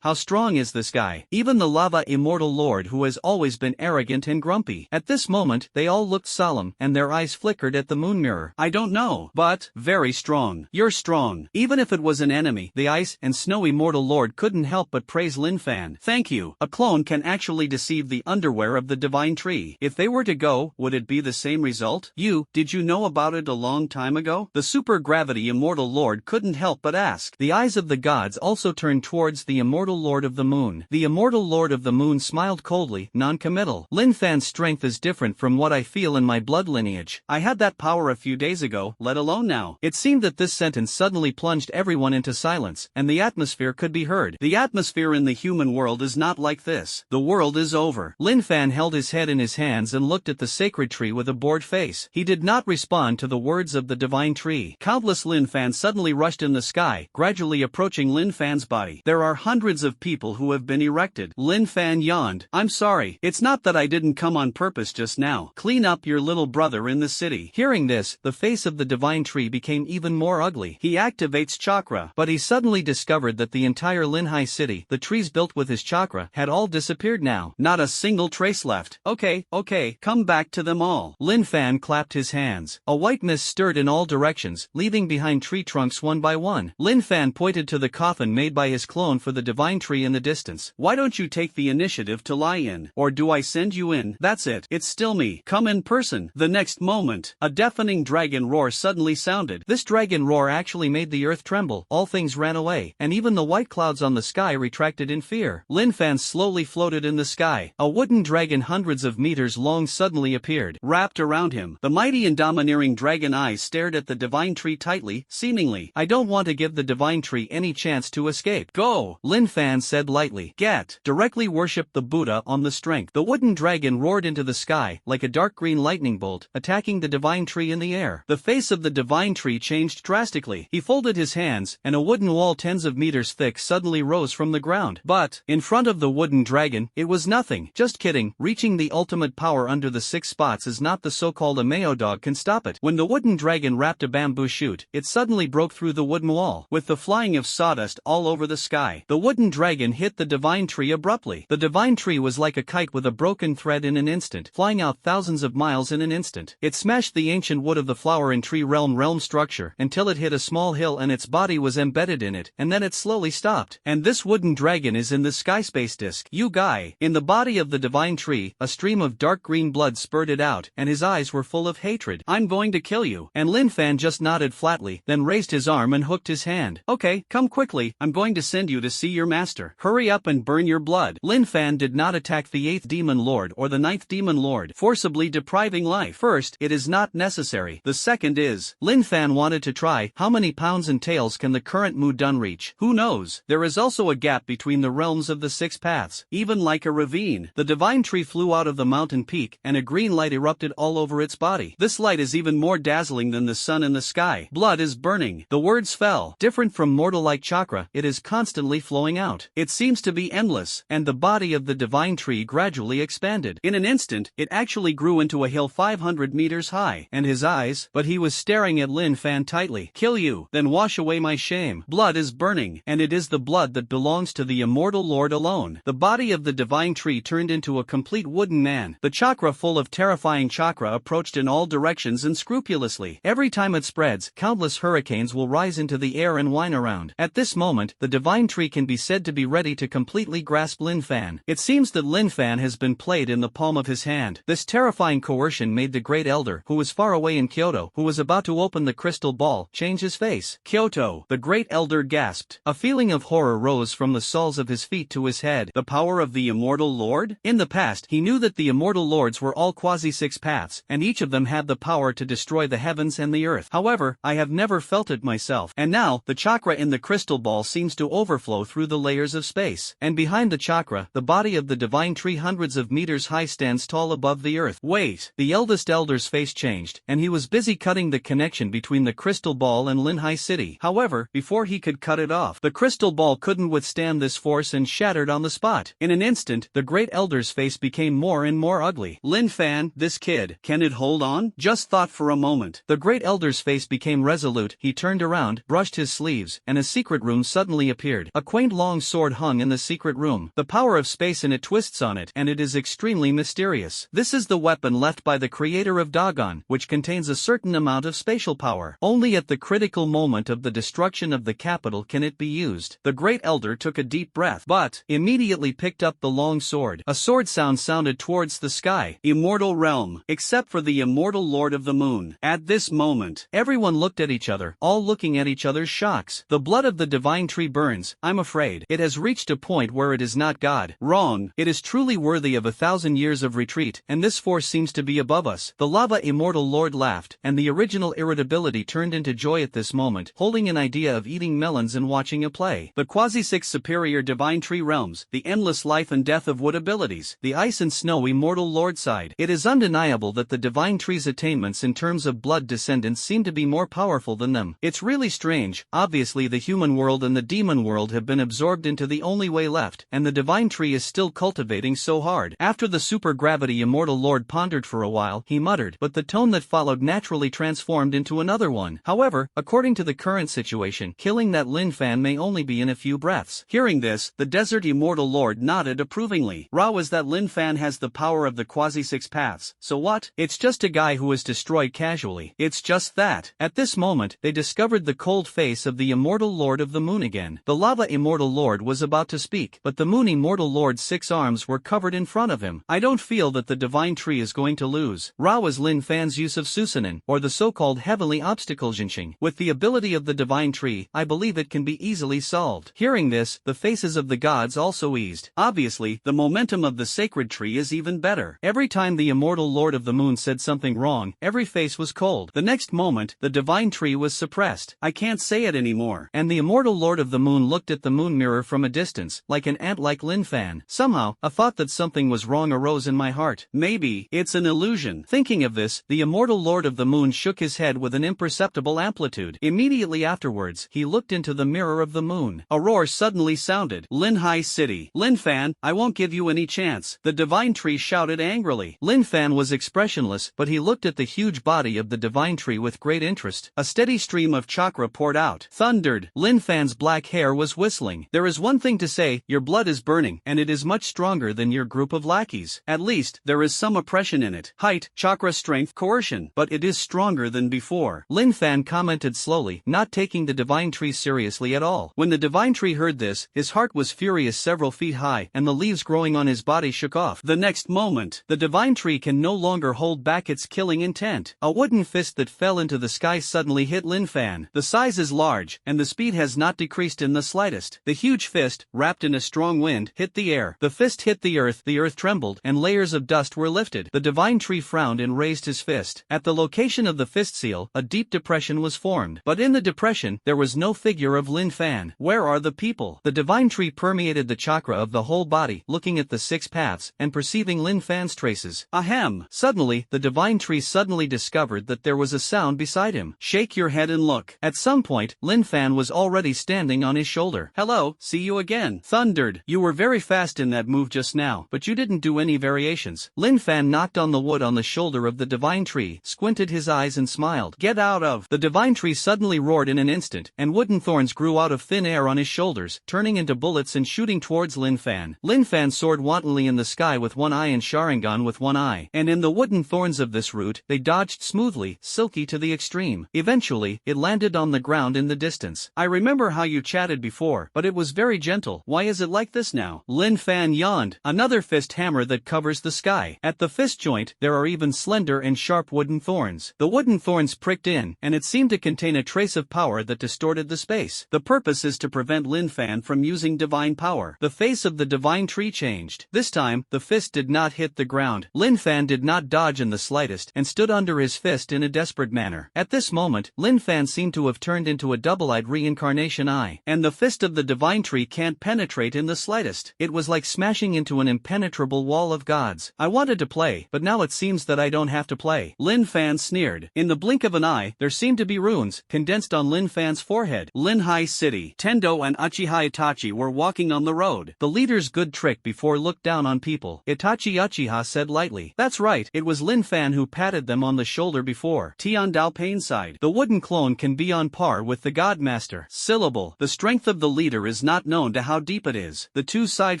How strong is this guy? Even the lava immortal lord who has always been arrogant and grumpy. At this moment, they all looked solemn, and their eyes flickered at the moon mirror. I don't know, but, very strong. You're strong. Even if it was an enemy, the ice and snow immortal lord couldn't help but praise Lin Fan. Thank you. A clone can actually deceive the underwear of the divine tree. If they were to go, would it be the same result? Did you know about it a long time ago? The supergravity immortal lord couldn't help but ask. The eyes of the gods also turned towards the immortal lord of the moon. The immortal lord of the moon smiled coldly, non-committal. Lin Fan's strength is different from what I feel in my blood lineage. I had that power a few days ago, let alone now. It seemed that this sentence suddenly plunged everyone into silence, and the atmosphere could be heard. The atmosphere in the human world is not like this. The world is over. Lin Fan held his head in his hands and looked at the sacred tree with a bored face. He did not respond to the words of of the divine tree. Countless Lin Fan suddenly rushed in the sky, gradually approaching Lin Fan's body. There are hundreds of people who have been erected. Lin Fan yawned. I'm sorry, it's not that I didn't come on purpose just now. Clean up your little brother in the city. Hearing this, the face of the divine tree became even more ugly. He activates chakra, but he suddenly discovered that the entire Linhai city, the trees built with his chakra, had all disappeared now. Not a single trace left. Okay, come back to them all. Lin Fan clapped his hands. A white mist stirred in all directions, leaving behind tree trunks one by one. Lin Fan pointed to the coffin made by his clone for the divine tree in the distance. Why don't you take the initiative to lie in? Or do I send you in? That's it. It's still me. Come in person. The next moment, a deafening dragon roar suddenly sounded. This dragon roar actually made the earth tremble. All things ran away, and even the white clouds on the sky retracted in fear. Lin Fan slowly floated in the sky. A wooden dragon hundreds of meters long suddenly appeared. Wrapped around him, the mighty and domineering dragon eyes stared at the divine tree tightly, seemingly, I don't want to give the divine tree any chance to escape. Go, Lin Fan said lightly. Get. Directly worship the Buddha on the strength. The wooden dragon roared into the sky, like a dark green lightning bolt, attacking the divine tree in the air. The face of the divine tree changed drastically. He folded his hands, and a wooden wall tens of meters thick suddenly rose from the ground. But, in front of the wooden dragon, it was nothing. Just kidding, reaching the ultimate power under the 6 spots is not the so-called Ameo dog can stop it. When the wooden dragon wrapped a bamboo shoot, it suddenly broke through the wooden wall, with the flying of sawdust all over the sky. The wooden dragon hit the divine tree abruptly. The divine tree was like a kite with a broken thread in an instant, flying out thousands of miles in an instant. It smashed the ancient wood of the flower and tree realm structure until it hit a small hill and its body was embedded in it, and then it slowly stopped. And this wooden dragon is in the sky space disk. You guy. In the body of the divine tree, a stream of dark green blood spurted out, and his eyes were full of hatred. I'm going to kill you. And Lin Fan just nodded flatly, then raised his arm and hooked his hand. Okay, come quickly, I'm going to send you to see your master. Hurry up and burn your blood. Lin Fan did not attack the 8th demon lord or the 9th demon lord, forcibly depriving life. First, it is not necessary. The second is, Lin Fan wanted to try, how many pounds and tails can the current Mu Dun reach? Who knows? There is also a gap between the realms of the 6 paths, even like a ravine. The divine tree flew out of the mountain peak, and a green light erupted all over its body. This light is even more dazzling than the sun in the sky. Blood is burning. The words fell. Different from mortal-like chakra, it is constantly flowing out. It seems to be endless, and the body of the divine tree gradually expanded. In an instant, it actually grew into a hill 500 meters high. And his eyes, but he was staring at Lin Fan tightly. Kill you, then wash away my shame. Blood is burning, and it is the blood that belongs to the immortal lord alone. The body of the divine tree turned into a complete wooden man. The chakra full of terrifying chakra approached in all directions unscrupulously. Every time it spreads, countless hurricanes will rise into the air and whine around. At this moment, the divine tree can be said to be ready to completely grasp Lin Fan. It seems that Lin Fan has been played in the palm of his hand. This terrifying coercion made the great elder, who was far away in Kyoto, who was about to open the crystal ball, change his face. Kyoto, the great elder gasped. A feeling of horror rose from the soles of his feet to his head. The power of the immortal lord? In the past, he knew that the immortal lords were all quasi-6 paths, and each of them had the power to destroy the heavens and the earth. However, I have never felt it myself. And now, the chakra in the crystal ball seems to overflow through the layers of space. And behind the chakra, the body of the divine tree hundreds of meters high stands tall above the earth. Wait! The eldest elder's face changed, and he was busy cutting the connection between the crystal ball and Linhai City. However, before he could cut it off, the crystal ball couldn't withstand this force and shattered on the spot. In an instant, the great elder's face became more and more ugly. Lin Fan, this kid, can it hold on? Just thought for a moment. The great elder's face became resolute. He turned around, brushed his sleeves, and a secret room suddenly appeared. A quaint long sword hung in the secret room. The power of space in it twists on it, and it is extremely mysterious. This is the weapon left by the creator of Dagon, which contains a certain amount of spatial power. Only at the critical moment of the destruction of the capital can it be used. The great elder took a deep breath, but immediately picked up the long sword. A sword sound sounded towards the sky. Immortal Realm, except for the immortal lord of the moon. At this moment, everyone looked at each other, all looking at each other's shocks. The blood of the divine tree burns. I'm afraid it has reached a point where it is not God. Wrong. It is truly worthy of 1,000 years of retreat, and this force seems to be above us. The lava immortal lord laughed, and the original irritability turned into joy at this moment, holding an idea of eating melons and watching a play. The quasi-6 superior divine tree realms, the endless life and death of wood abilities, the ice and snow immortal lord side. It is undeniable that the divine tree's attainments in terms of blood descendants seem to be more powerful than them. It's really strange. Obviously the human world and the demon world have been absorbed into the only way left, and the divine tree is still cultivating so hard. After the super-gravity Immortal Lord pondered for a while, he muttered, but the tone that followed naturally transformed into another one. However, according to the current situation, killing that Lin Fan may only be in a few breaths. Hearing this, the Desert Immortal Lord nodded approvingly. Ra is that Lin Fan has the power of the quasi-six paths, so what? It's just a guy who was destroyed casually. It's just that. At this moment, they discovered the cold face of the Immortal Lord of the Moon again. The Lava Immortal Lord was about to speak, but the Moon Immortal Lord's 6 arms were covered in front of him. I don't feel that the divine tree is going to lose. Ra was Lin Fan's use of Susanin, or the so-called heavenly obstacle Jinxing. With the ability of the divine tree, I believe it can be easily solved. Hearing this, the faces of the gods also eased. Obviously, the momentum of the sacred tree is even better. Every time the Immortal Lord of the Moon said something wrong, every face was cold. The next moment, the divine tree was suppressed. I can't say it anymore. And the Immortal Lord of the Moon looked at the moon mirror from a distance, like an ant like Lin Fan. Somehow, a thought that something was wrong arose in my heart. Maybe it's an illusion. Thinking of this, the Immortal Lord of the Moon shook his head with an imperceptible amplitude. Immediately afterwards, he looked into the mirror of the moon. A roar suddenly sounded. Linhai City. Lin Fan, I won't give you any chance. The divine tree shouted angrily. Lin Fan was expressionless, but he looked at the huge body of the divine tree with great interest. A steady stream of chakra poured out. Thundered. Lin Fan's black hair was whistling. There is one thing to say, your blood is burning, and it is much stronger than your group of lackeys. At least, there is some oppression in it. Height, chakra strength, coercion. But it is stronger than before. Lin Fan commented slowly, not taking the divine tree seriously at all. When the divine tree heard this, his heart was furious several feet high, and the leaves growing on his body shook off. The next moment, the divine tree can no longer hold back its killing intent. A wooden fist that fell into the sky suddenly hit Lin Fan. The size is large, and the speed has not decreased in the slightest. The huge fist, wrapped in a strong wind, hit the air. The fist hit the earth trembled, and layers of dust were lifted. The divine tree frowned and raised his fist. At the location of the fist seal, a deep depression was formed. But in the depression, there was no figure of Lin Fan. Where are the people? The divine tree permeated the chakra of the whole body, looking at the 6 paths, and perceiving Lin Fan's traces. Ahem! Suddenly, the divine tree suddenly discovered that there was a sound beside him. Shake your head and look. At some point, Lin Fan was already standing on his shoulder. Hello, see you again. Thundered. You were very fast in that move just now, but you didn't do any variations. Lin Fan knocked on the wood on the shoulder of the divine tree, squinted his eyes and smiled. Get out of! The divine tree suddenly roared in an instant, and wooden thorns grew out of thin air on his shoulders, turning into bullets and shooting towards Lin Fan. Lin Fan soared wantonly in the sky with one eye and Sharingan with one eye, and in the wooden thorns of this route, they dodged smoothly, silky to the extreme. Eventually, it landed on the ground in the distance. I remember how you chatted before, but it was very gentle. Why is it like this now? Lin Fan yawned. Another fist hammer that covers the sky. At the fist joint, there are even slender and sharp wooden thorns. The wooden thorns pricked in, and it seemed to contain a trace of power that distorted the space. The purpose is to prevent Lin Fan from using divine power. The face of the divine tree changed. This time, the fist did not hit the ground. Lin Fan did not dodge in the slightest, and stood under his fist in a desperate manner. At this moment, Lin Fan seemed to have turned into a double-eyed reincarnation eye, and the fist of the divine tree can't penetrate in the slightest. It was like smashing into an impenetrable wall of gods. I wanted to play, but now it seems that I don't have to play. Lin Fan sneered. In the blink of an eye, there seemed to be runes, condensed on Lin Fan's forehead. Linhai City. Tendo and Uchiha Itachi were walking on the road. The leader's good trick before looked down on people. Itachi Uchiha said lightly. That's right, it was Lin Fan who patted them on the shoulder before. Tiandao Payne sighed. The wooden clone can be on par with the Godmaster. Syllable. The strength of the leader is not known to how deep it is. The two sighed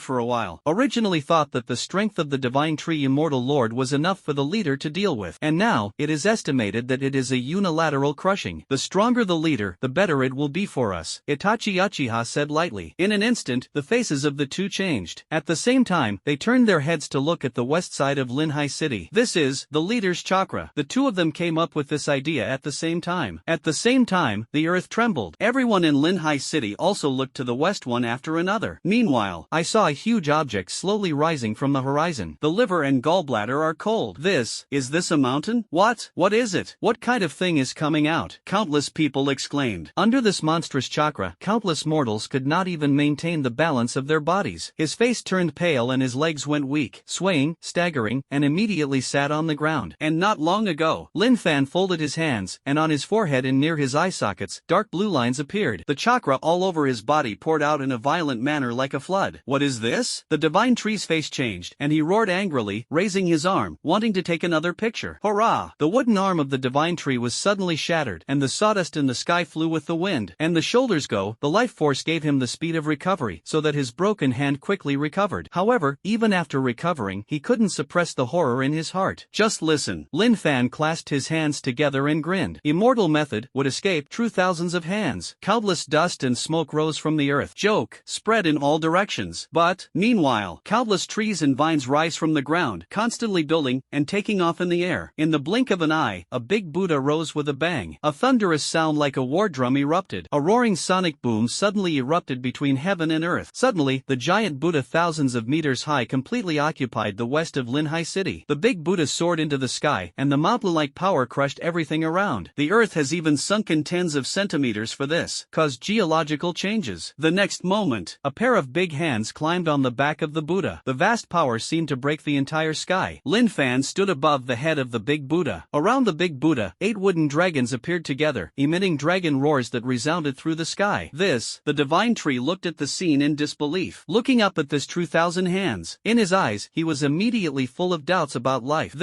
for a while. Originally thought that the strength of the divine tree Immortal Lord was enough for the leader to deal with, and now, it is estimated that it is a unilateral crushing. The stronger the leader, the better it will be for us, Itachi Uchiha said lightly. In an instant, the faces of the two changed. At the same time, they turned their heads to look at the west side of Linhai City. This is the leader's chakra. The two of them came up with this idea at the same time. At the same time, the earth trembled. Everyone in Linhai City also looked to the west one after another. Meanwhile, I saw a huge object slowly rising from the horizon. The liver and gallbladder are cold. Is this a mountain? What is it? What kind of thing is coming out? Countless people exclaimed. Under this monstrous chakra, countless mortals could not even maintain the balance of their bodies. His face turned pale and his legs went weak, swaying, staggering, and immediately sat on the ground. And not long ago, Lin Fan Fan folded his hands, and on his forehead and near his eye sockets, dark blue lines appeared. The chakra all over his body poured out in a violent manner like a flood. What is this? The divine tree's face changed, and he roared angrily, raising his arm, wanting to take another picture. Hurrah! The wooden arm of the divine tree was suddenly shattered, and the sawdust in the sky flew with the wind. And the shoulders go, the life force gave him the speed of recovery, so that his broken hand quickly recovered. However, even after recovering, he couldn't suppress the horror in his heart. Just listen. Lin Fan clasped his hands together and grinned. Immortal method would escape true thousands of hands. Countless dust and smoke rose from the earth. Joke spread in all directions. But, meanwhile, countless trees and vines rise from the ground, constantly building and taking off in the air. In the blink of an eye, a big Buddha rose with a bang. A thunderous sound like a war drum erupted. A roaring sonic boom suddenly erupted between heaven and earth. Suddenly, the giant Buddha thousands of meters high completely occupied the west of Linhai City. The big Buddha soared into the sky, and the mountain-like power crushed everything around. The earth has even sunken tens of centimeters for this, caused geological changes. The next moment, a pair of big hands climbed on the back of the Buddha. The vast power seemed to break the entire sky. Lin Fan stood above the head of the big Buddha. Around the big Buddha, 8 wooden dragons appeared together, emitting dragon roars that resounded through the sky. The divine tree looked at the scene in disbelief. Looking up at this true thousand hands, in his eyes, he was immediately full of doubts about life.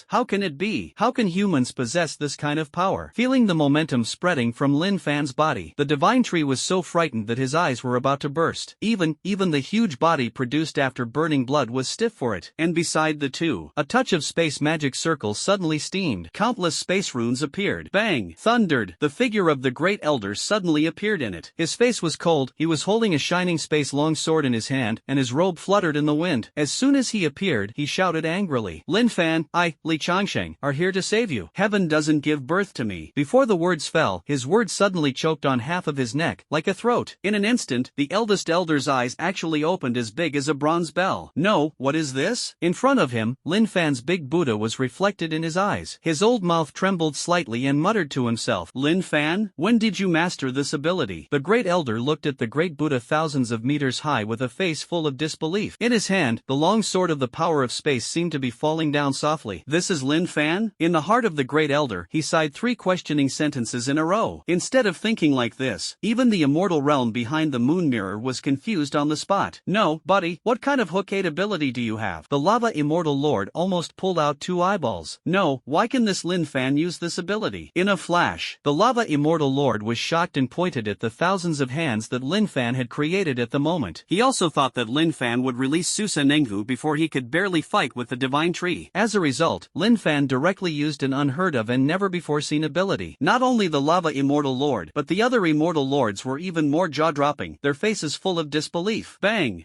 How can it be? How can humans possess this kind of power? Feeling the momentum spreading from Lin Fan's body, the divine tree was so frightened that his eyes were about to burst. Even the huge body produced after burning blood was stiff for it. And beside the two, a touch of space magic circles suddenly steamed. Countless space runes appeared. Bang! Thundered. The figure of the great elder suddenly appeared in it. His face was cold, he was holding a shining space long sword in his hand, and his robe fluttered in the wind. As soon as he appeared, he shouted angrily, "Lin Fan, Li Changsheng, are here to save you. Heaven doesn't give birth to me." Before the words fell, his words suddenly choked on half of his neck, like a throat. In an instant, the eldest elder's eyes actually opened as big as a bronze bell. No, what is this? In front of him, Lin Fan's big Buddha was reflected in his eyes. His old mouth trembled slightly and muttered to himself, "Lin Fan, when did you master this ability?" The great elder looked at the great Buddha thousands of meters high with a face full of disbelief. In his hand, the long sword of the power of space seemed to be falling down softly. "This is Lin Fan?" In the heart of the great elder, he sighed 3 questioning sentences in a row. Instead of thinking like this, even the immortal realm behind the moon mirror was confused on the spot. "No, buddy, what kind of hook 8 ability do you have?" The lava immortal lord almost pulled out 2 eyeballs. "No, why can this Lin Fan use this ability?" In a flash, the lava immortal lord was shocked and pointed at the thousands of hands that Lin Fan had created at the moment. He also thought that Lin Fan would release Susa Nenghu before he could barely fight with the divine tree. As a result, Lin Fan directly used an unheard of and never before seen ability. Not only the lava immortal lord, but the other immortal lords were even more jaw-dropping, their faces full of disbelief. Bang!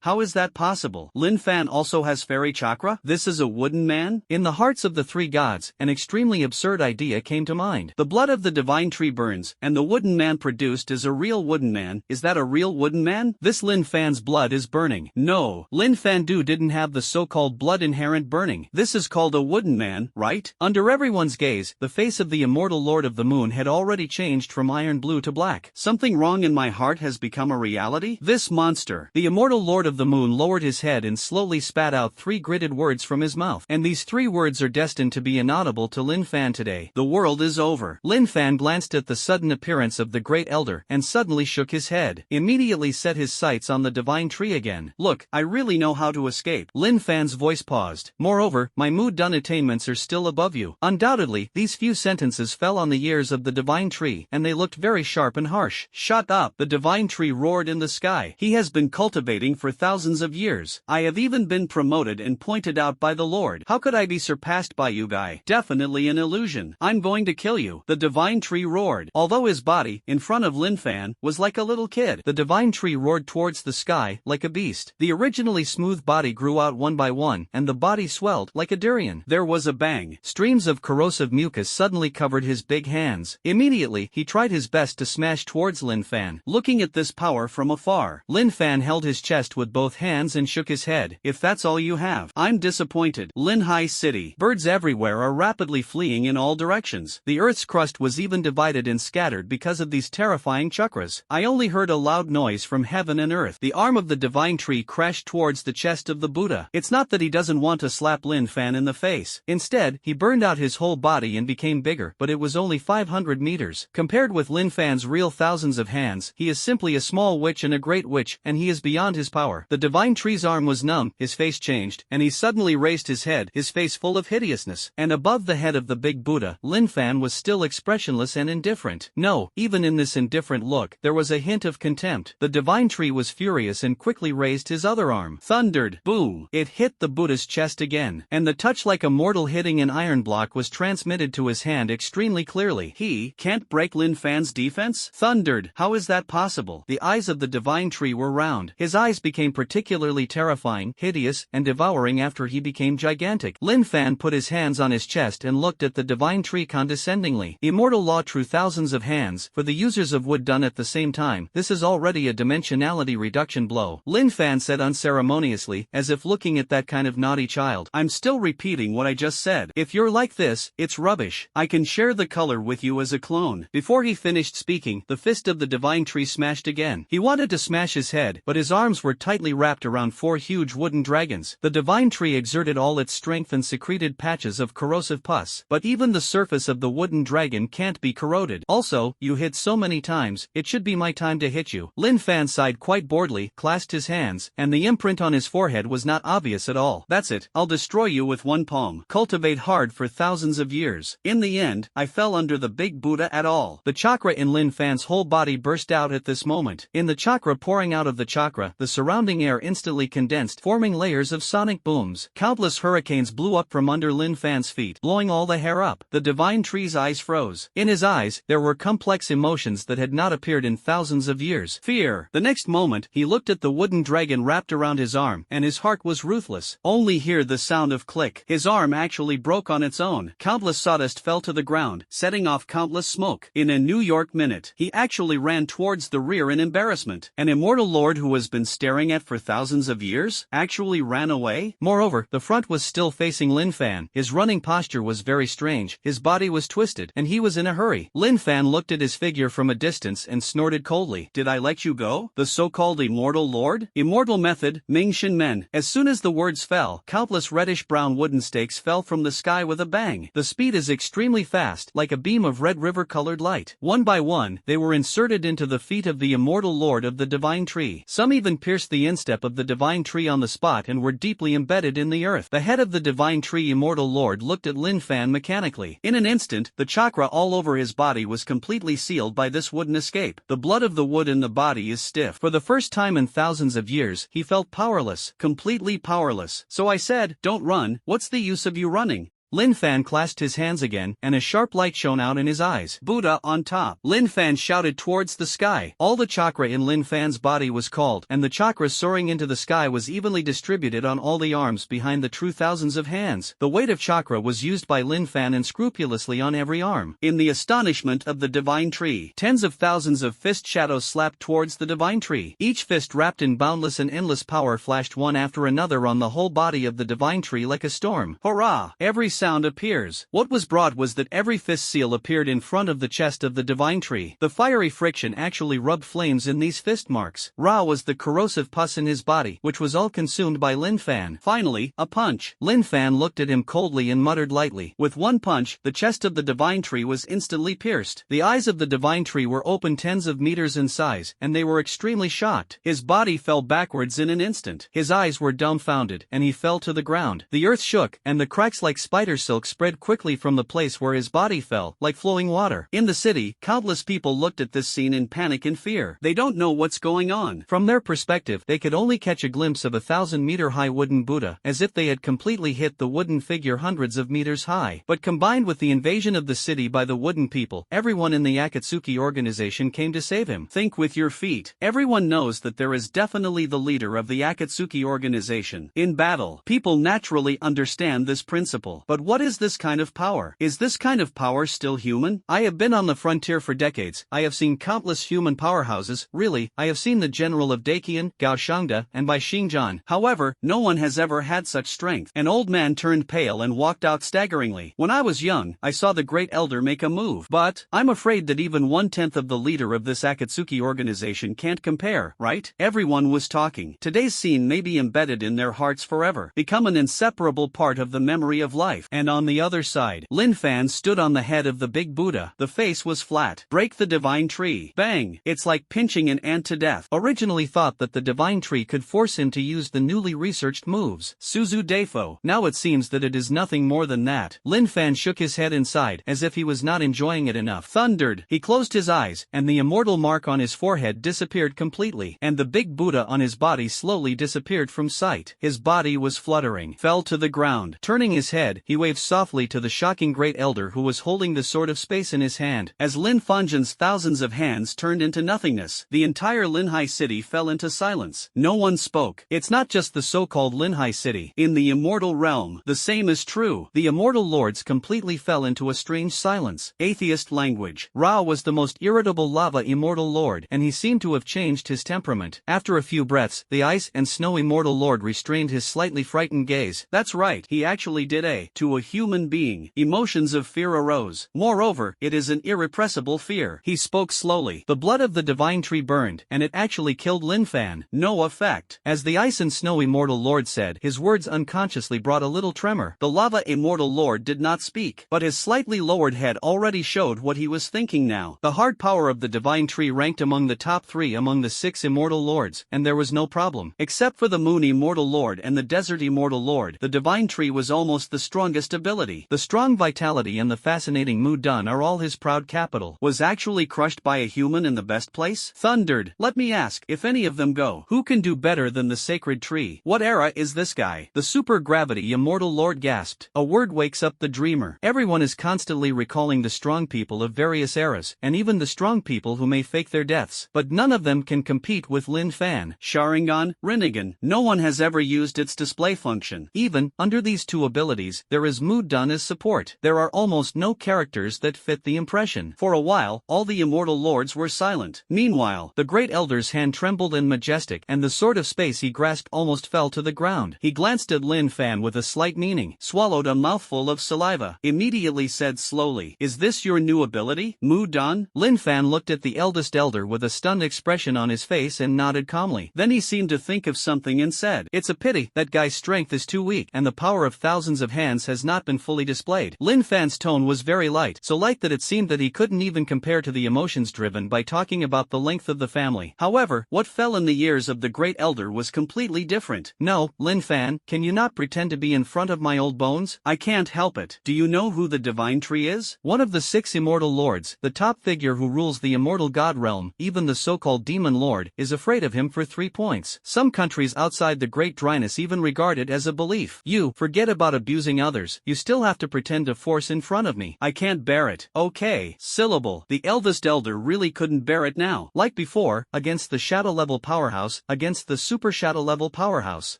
How is that possible? Lin Fan also has fairy chakra? This is a wooden man? In the hearts of the 3 gods, an extremely absurd idea came to mind. The blood of the divine tree burns, and the wooden man produced is a real wooden man. Is that a real wooden man? This Lin Fan's blood is burning. No, Lin Fan didn't have the so-called blood inherent burning. This is called a wooden man, right? Under everyone's gaze, the face of the immortal lord of the moon had already changed from iron blue to black. Something wrong in my heart has become a reality? This monster. The immortal lord of the moon lowered his head and slowly spat out 3 gritted words from his mouth. And these 3 words are destined to be inaudible to Lin Fan today. The world is over. Lin Fan glanced at the sudden appearance of the great elder and suddenly shook his head. Immediately set his sights on the divine tree again. "Look, I really know how to escape." Lin Fan's voice paused. "Moreover, my mood-done attainments are still above you." Undoubtedly, these few sentences fell on the ears of the divine tree, and they looked very sharp and harsh. "Shut up!" the divine tree roared in the sky. "He has been cultivating for thousands of years. I have even been promoted and pointed out by the Lord. How could I be surpassed by you guy? Definitely an illusion. I'm going to kill you." The divine tree roared. Although his body, in front of Lin Fan, was like a little kid, the divine tree roared towards the sky like a beast. The originally smooth body grew out one by one, and the body swelled like a durian. There was a bang. Streams of corrosive mucus suddenly covered his big hands. Immediately, he tried his best to smash towards Lin Fan. Looking at this power from afar, Lin Fan held his chest with both hands and shook his head. "If that's all you have, I'm disappointed." Linhai City. Birds everywhere are rapidly fleeing in all directions. The earth's crust was even divided and scattered because of these terrifying chakras. I only heard a loud noise from heaven and earth. The arm of the divine tree crashed towards the chest of the Buddha. It's not that he doesn't want to slap Lin Fan in the face. Instead, he burned out his whole whole body and became bigger, but it was only 500 meters. Compared with Lin Fan's real thousands of hands, he is simply a small witch and a great witch, and he is beyond his power. The divine tree's arm was numb, his face changed, and he suddenly raised his head, his face full of hideousness. And above the head of the big Buddha, Lin Fan was still expressionless and indifferent. No, even in this indifferent look, there was a hint of contempt. The divine tree was furious and quickly raised his other arm. Thundered. Boom! It hit the Buddha's chest again, and the touch like a mortal hitting an iron block was transmitted to his hand extremely clearly. He can't break Lin Fan's defense? Thundered. How is that possible? The eyes of the divine tree were round. His eyes became particularly terrifying, hideous, and devouring after he became gigantic. Lin Fan put his hands on his chest and looked at the divine tree condescendingly. Immortal law true thousands of hands, for the users of wood done at the same time. This is already a dimensionality reduction blow. Lin Fan said unceremoniously, as if looking at that kind of naughty child. I'm still repeating what I just said. If you're like this, it's rubbish. I can share the color with you as a clone. Before he finished speaking, the fist of the divine tree smashed again. He wanted to smash his head, but his arms were tightly wrapped around 4 huge wooden dragons. The divine tree exerted all its strength and secreted patches of corrosive pus. But even the surface of the wooden dragon can't be corroded. Also, you hit so many times, it should be my time to hit you. Lin Fan sighed quite boredly, clasped his hands, and the imprint on his forehead was not obvious at all. That's it, I'll destroy you with one palm. Cultivate hard for thousands of years. In the end, I fell under the big Buddha at all. The chakra in Lin Fan's whole body burst out at this moment. In the chakra pouring out of the chakra, the surrounding air instantly condensed, forming layers of sonic booms. Countless hurricanes blew up from under Lin Fan's feet, blowing all the hair up. The divine tree's eyes froze. In his eyes, there were complex emotions that had not appeared in thousands of years. Fear. The next moment, he looked at the wooden dragon wrapped around his arm, and his heart was ruthless. Only hear the sound of click. His arm actually broke on its own. Countless sawdust fell to the ground, setting off countless smoke. In a New York minute, he actually ran towards the rear in embarrassment. An immortal lord who has been staring at for thousands of years actually ran away? Moreover, the front was still facing Lin Fan. His running posture was very strange, his body was twisted, and he was in a hurry. Lin Fan looked at his figure from a distance and snorted coldly. Did I let you go? The so-called immortal lord? Immortal method, Ming Shin Men. As soon as the words fell, countless reddish-brown wooden stakes fell from the sky with a bang. The speed is extremely fast, like a beam of red river-colored light. One by one, they were inserted into the feet of the immortal lord of the divine tree. Some even pierced the instep of the divine tree on the spot and were deeply embedded in the earth. The head of the divine tree immortal lord looked at Lin Fan mechanically. In an instant, the chakra all over his body was completely sealed by this wooden escape. The blood of the wood in the body is stiff. For the first time in thousands of years, he felt powerless, completely powerless. So I said, don't run, what's the use of you running? Lin Fan clasped his hands again, and a sharp light shone out in his eyes. Buddha on top. Lin Fan shouted towards the sky. All the chakra in Lin Fan's body was called, and the chakra soaring into the sky was evenly distributed on all the arms behind the true thousands of hands. The weight of chakra was used by Lin Fan unscrupulously on every arm. In the astonishment of the divine tree, tens of thousands of fist shadows slapped towards the divine tree. Each fist wrapped in boundless and endless power flashed one after another on the whole body of the divine tree like a storm. Hurrah! Every sound appears. What was brought was that every fist seal appeared in front of the chest of the divine tree. The fiery friction actually rubbed flames in these fist marks. Ra was the corrosive pus in his body, which was all consumed by Lin Fan. Finally, a punch. Lin Fan looked at him coldly and muttered lightly. With one punch, the chest of the divine tree was instantly pierced. The eyes of the divine tree were open tens of meters in size, and they were extremely shocked. His body fell backwards in an instant. His eyes were dumbfounded, and he fell to the ground. The earth shook, and the cracks like spider silk spread quickly from the place where his body fell, like flowing water. In the city, countless people looked at this scene in panic and fear. They don't know what's going on. From their perspective, they could only catch a glimpse of a 1,000-meter-high wooden Buddha, as if they had completely hit the wooden figure hundreds of meters high. But combined with the invasion of the city by the wooden people, everyone in the Akatsuki organization came to save him. Think with your feet. Everyone knows that there is definitely the leader of the Akatsuki organization. In battle, people naturally understand this principle. But what is this kind of power? Is this kind of power still human? I have been on the frontier for decades. I have seen countless human powerhouses. Really, I have seen the general of Dakian, Gaoshangda, and by Shingjan. However, no one has ever had such strength. An old man turned pale and walked out staggeringly. When I was young, I saw the great elder make a move. But I'm afraid that even 1/10 of the leader of this Akatsuki organization can't compare, right? Everyone was talking. Today's scene may be embedded in their hearts forever, become an inseparable part of the memory of life. And on the other side, Linfan stood on the head of the big Buddha. The face was flat. Break the divine tree. Bang! It's like pinching an ant to death. Originally thought that the divine tree could force him to use the newly researched moves. Suzu Defo. Now it seems that it is nothing more than that. Linfan shook his head inside, as if he was not enjoying it enough. Thundered. He closed his eyes, and the immortal mark on his forehead disappeared completely, and the big Buddha on his body slowly disappeared from sight. His body was fluttering. Fell to the ground. Turning his head, he waved softly to the shocking great elder who was holding the sword of space in his hand. As Lin Fanjan's thousands of hands turned into nothingness, the entire Linhai city fell into silence. No one spoke. It's not just the so-called Linhai city. In the Immortal Realm, the same is true. The immortal lords completely fell into a strange silence. Atheist language. Ra was the most irritable lava immortal lord, and he seemed to have changed his temperament. After a few breaths, the ice and snow immortal lord restrained his slightly frightened gaze. That's right, he actually did to a human being. Emotions of fear arose. Moreover, it is an irrepressible fear. He spoke slowly. The blood of the divine tree burned, and it actually killed Linfan. No effect. As the ice and snow immortal lord said, his words unconsciously brought a little tremor. The lava immortal lord did not speak, but his slightly lowered head already showed what he was thinking now. The hard power of the divine tree ranked among the top 3 among the 6 immortal lords, and there was no problem. Except for the moon immortal lord and the desert immortal lord, the divine tree was almost the strongest ability. The strong vitality and the fascinating mood done are all his proud capital. Was actually crushed by a human in the best place? Thundered. Let me ask, if any of them go, who can do better than the sacred tree? What era is this guy? The super-gravity immortal lord gasped. A word wakes up the dreamer. Everyone is constantly recalling the strong people of various eras, and even the strong people who may fake their deaths, but none of them can compete with Lin Fan. Sharingan, Rinnegan. No one has ever used its display function. Even under these 2 abilities, there is mood done as support. There are almost no characters that fit the impression. For a while, all the immortal lords were silent. Meanwhile, the great elder's hand trembled and majestic, and the sword of space he grasped almost fell to the ground. He glanced at Lin Fan with a slight meaning, swallowed a mouthful of saliva, immediately said slowly, "Is this your new ability, Mood done?" Lin Fan looked at the eldest elder with a stunned expression on his face and nodded calmly. Then he seemed to think of something and said, "It's a pity, that guy's strength is too weak, and the power of thousands of hands has not been fully displayed." Lin Fan's tone was very light, so light that it seemed that he couldn't even compare to the emotions driven by talking about the length of the family. However, what fell in the ears of the great elder was completely different. "No, Lin Fan, can you not pretend to be in front of my old bones?" "I can't help it. Do you know who the divine tree is?" "One of the 6 immortal lords, the top figure who rules the immortal god realm. Even the so-called demon lord is afraid of him for 3 points. Some countries outside the great dryness even regard it as a belief. You, forget about abusing others, you still have to pretend to force in front of me." "I can't bear it." "Okay, syllable." The eldest elder really couldn't bear it now. Like before, against the shadow level powerhouse, against the super shadow level powerhouse.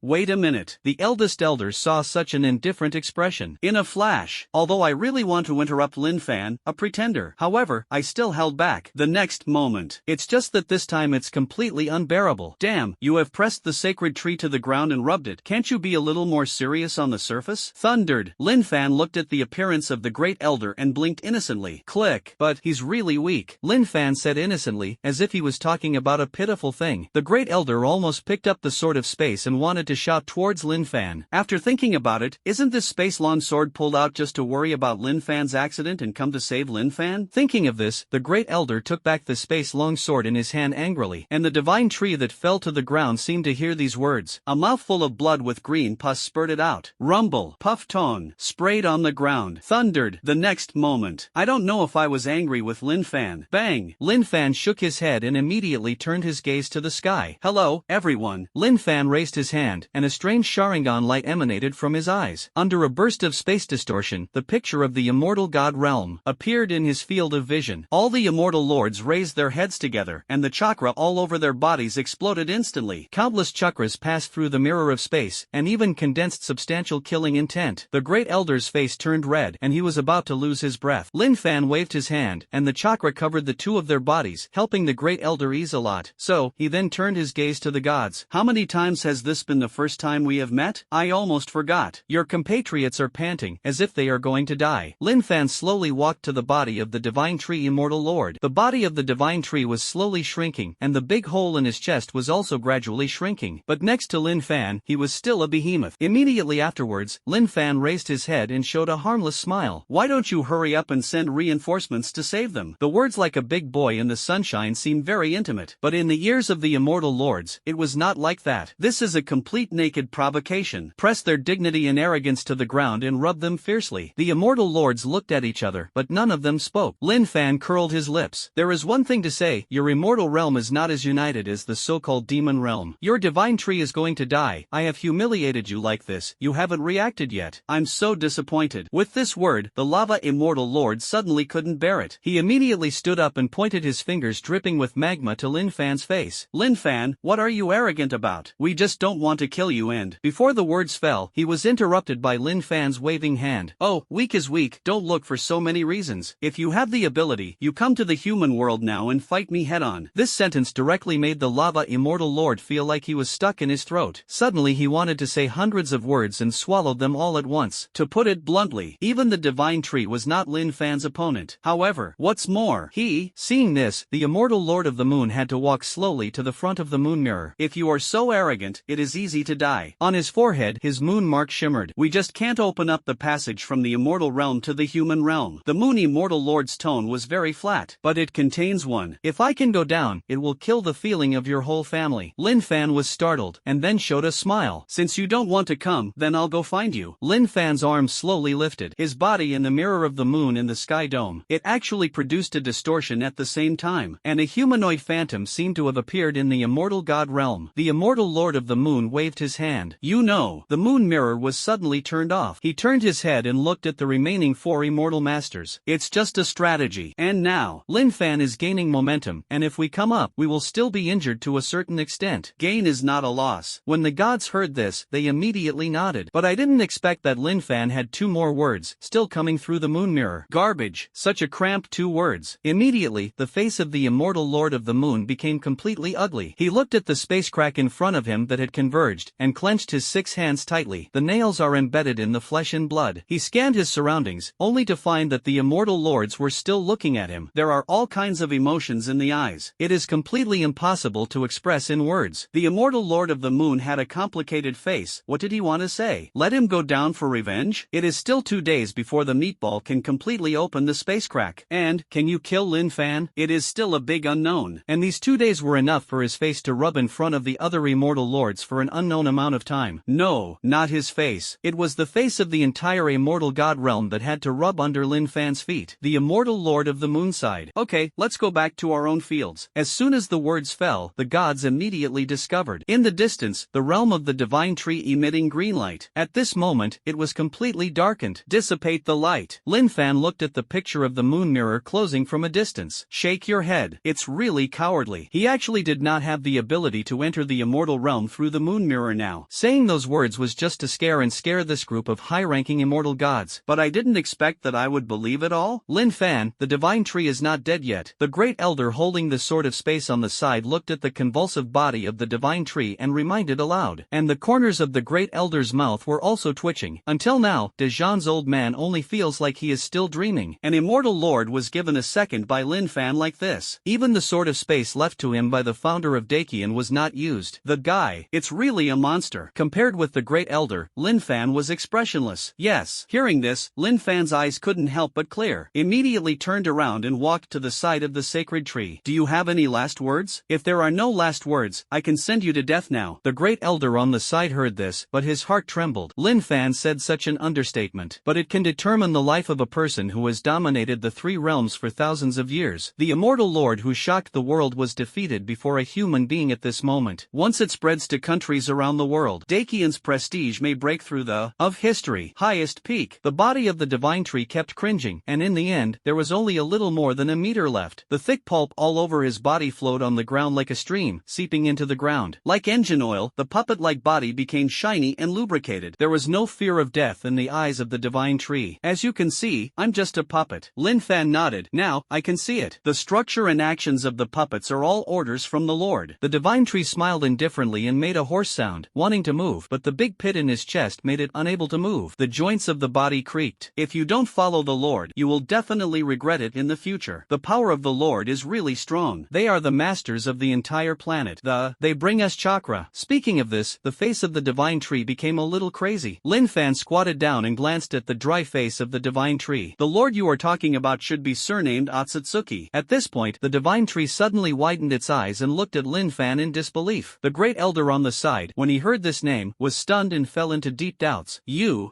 Wait a minute. The eldest elder saw such an indifferent expression. In a flash. Although I really want to interrupt Lin Fan, a pretender. However, I still held back. The next moment. It's just that this time it's completely unbearable. Damn, you have pressed the sacred tree to the ground and rubbed it. Can't you be a little more serious on the surface? Thundered. Lin Fan looked at the appearance of the great elder and blinked innocently. Click. "But he's really weak," Lin Fan said innocently, as if he was talking about a pitiful thing. The great elder almost picked up the sword of space and wanted to shout towards Lin Fan. After thinking about it, isn't this space-long sword pulled out just to worry about Lin Fan's accident and come to save Lin Fan? Thinking of this, the great elder took back the space-long sword in his hand angrily, and the divine tree that fell to the ground seemed to hear these words. A mouthful of blood with green pus spurted out. Rumble, puff tone, sprayed on the ground. Thundered. The next moment. I don't know if I was angry with Lin Fan. Bang! Lin Fan shook his head and immediately turned his gaze to the sky. "Hello, everyone." Lin Fan raised his hand, and a strange Sharingan light emanated from his eyes. Under a burst of space distortion, the picture of the immortal god realm appeared in his field of vision. All the immortal lords raised their heads together, and the chakra all over their bodies exploded instantly. Countless chakras passed through the mirror of space, and even condensed substantial killing intent. The great elder's face turned red, and he was about to lose his breath. Lin Fan waved his hand, and the chakra covered the 2 of their bodies, helping the great elder ease a lot. So, he then turned his gaze to the gods. "How many times has this been the first time we have met? I almost forgot." "Your compatriots are panting, as if they are going to die." Lin Fan slowly walked to the body of the divine tree immortal lord. The body of the divine tree was slowly shrinking, and the big hole in his chest was also gradually shrinking. But next to Lin Fan, he was still a behemoth. Immediately afterwards, Lin Fan raised his head and showed a harmless smile. Why don't you hurry up and send reinforcements to save them? The words like a big boy in the sunshine seemed very intimate. But in the ears of the immortal lords, it was not like that. This is a complete naked provocation. Press their dignity and arrogance to the ground and rub them fiercely. The immortal lords looked at each other, but none of them spoke. Lin Fan curled his lips. There is one thing to say, your immortal realm is not as united as the so-called demon realm. Your divine tree is going to die. I have humiliated you like this. You haven't reacted yet. I'm so disappointed. With this word, the lava immortal lord suddenly couldn't bear it. He immediately stood up and pointed his fingers dripping with magma to Lin Fan's face. Lin Fan, what are you arrogant about? We just don't want to kill you and… Before the words fell, he was interrupted by Lin Fan's waving hand. Oh, weak is weak, don't look for so many reasons. If you have the ability, you come to the human world now and fight me head-on. This sentence directly made the lava immortal lord feel like he was stuck in his throat. Suddenly he wanted to say hundreds of words and swallowed them all at once. To put it bluntly, even the divine tree was not Lin Fan's opponent. However, what's more, seeing this, the immortal lord of the moon had to walk slowly to the front of the moon mirror. If you are so arrogant, it is easy to die. On his forehead, his moon mark shimmered. We just can't open up the passage from the immortal realm to the human realm. The moon immortal lord's tone was very flat. But it contains one. If I can go down, it will kill the feeling of your whole family. Lin Fan was startled, and then showed a smile. Since you don't want to come, then I'll go find you. Lin Fan's arm slowly lifted. His body in the mirror of the moon in the sky dome. It actually produced a distortion at the same time, and a humanoid phantom seemed to have appeared in the immortal god realm. The immortal lord of the moon waved his hand. You know, the moon mirror was suddenly turned off. He turned his head and looked at the remaining 4 immortal masters. It's just a strategy. And now, Lin Fan is gaining momentum, and if we come up, we will still be injured to a certain extent. Gain is not a loss. When the gods heard this, they immediately nodded. But I didn't expect that Lin Fan had 2 more words, still coming through the moon mirror. Garbage. Such a cramped 2 words. Immediately, the face of the immortal lord of the moon became completely ugly. He looked at the space crack in front of him that had converged, and clenched his 6 hands tightly. The nails are embedded in the flesh and blood. He scanned his surroundings, only to find that the immortal lords were still looking at him. There are all kinds of emotions in the eyes. It is completely impossible to express in words. The immortal lord of the moon had a complicated face. What did he want to say? Let him go down for revenge? It is still 2 days before the meatball can completely open the space crack. And, can you kill Lin Fan? It is still a big unknown. And these 2 days were enough for his face to rub in front of the other immortal lords for an unknown amount of time. No, not his face. It was the face of the entire immortal god realm that had to rub under Lin Fan's feet. The immortal lord of the moon sighed. Okay, let's go back to our own fields. As soon as the words fell, the gods immediately discovered, in the distance, the realm of the divine tree emitting green light. At this moment, it was completely darkened. Dissipate the light. Lin Fan looked at the picture of the moon mirror closing from a distance. Shake your head. It's really cowardly. He actually did not have the ability to enter the immortal realm through the moon mirror now. Saying those words was just to scare this group of high-ranking immortal gods. But I didn't expect that I would believe it all. Lin Fan, the divine tree is not dead yet. The great elder holding the sword of space on the side looked at the convulsive body of the divine tree and reminded aloud. And the corners of the great elder's mouth were also twitching. Until now, Dejan's old man only feels like he is still dreaming. An immortal lord was given a second by Lin Fan like this. Even the sword of space left to him by the founder of Dakian was not used. The guy, it's really a monster. Compared with the great elder, Lin Fan was expressionless. Yes. Hearing this, Lin Fan's eyes couldn't help but clear. Immediately turned around and walked to the side of the sacred tree. Do you have any last words? If there are no last words, I can send you to death now. The great elder on the side heard this, but his heart trembled. Lin Fan said such an understatement. But it can determine the life of a person who has dominated the 3 realms for thousands of years. The immortal lord who shocked the world was defeated before a human being at this moment. Once it spreads to countries around the world, Dakian's prestige may break through the, of history, highest peak. The body of the divine tree kept cringing, and in the end, there was only a little more than a meter left. The thick pulp all over his body flowed on the ground like a stream, seeping into the ground. Like engine oil, the puppet-like body became shiny and lubricated. There was no fear of death in the eyes of the divine tree. As you can see, I'm just a puppet. Lin Fan nodded. Now, I can see it. The structure and actions of the puppets are all orders from the Lord. The divine tree smiled indifferently and made a hoarse sound, wanting to move, but the big pit in his chest made it unable to move. The joints of the body creaked. If you don't follow the Lord, you will definitely regret it in the future. The power of the Lord is really strong. They are the masters of the entire planet. They bring us chakra. Speaking of this, the face of the divine tree became a little crazy. Lin Fan squatted down and glanced at the dry face of the divine tree. The lord you are talking about should be surnamed Otsutsuki. At this point, the divine tree suddenly widened its eyes and looked at Lin Fan in disbelief. The great elder on the side, when he heard this name, was stunned and fell into deep doubts.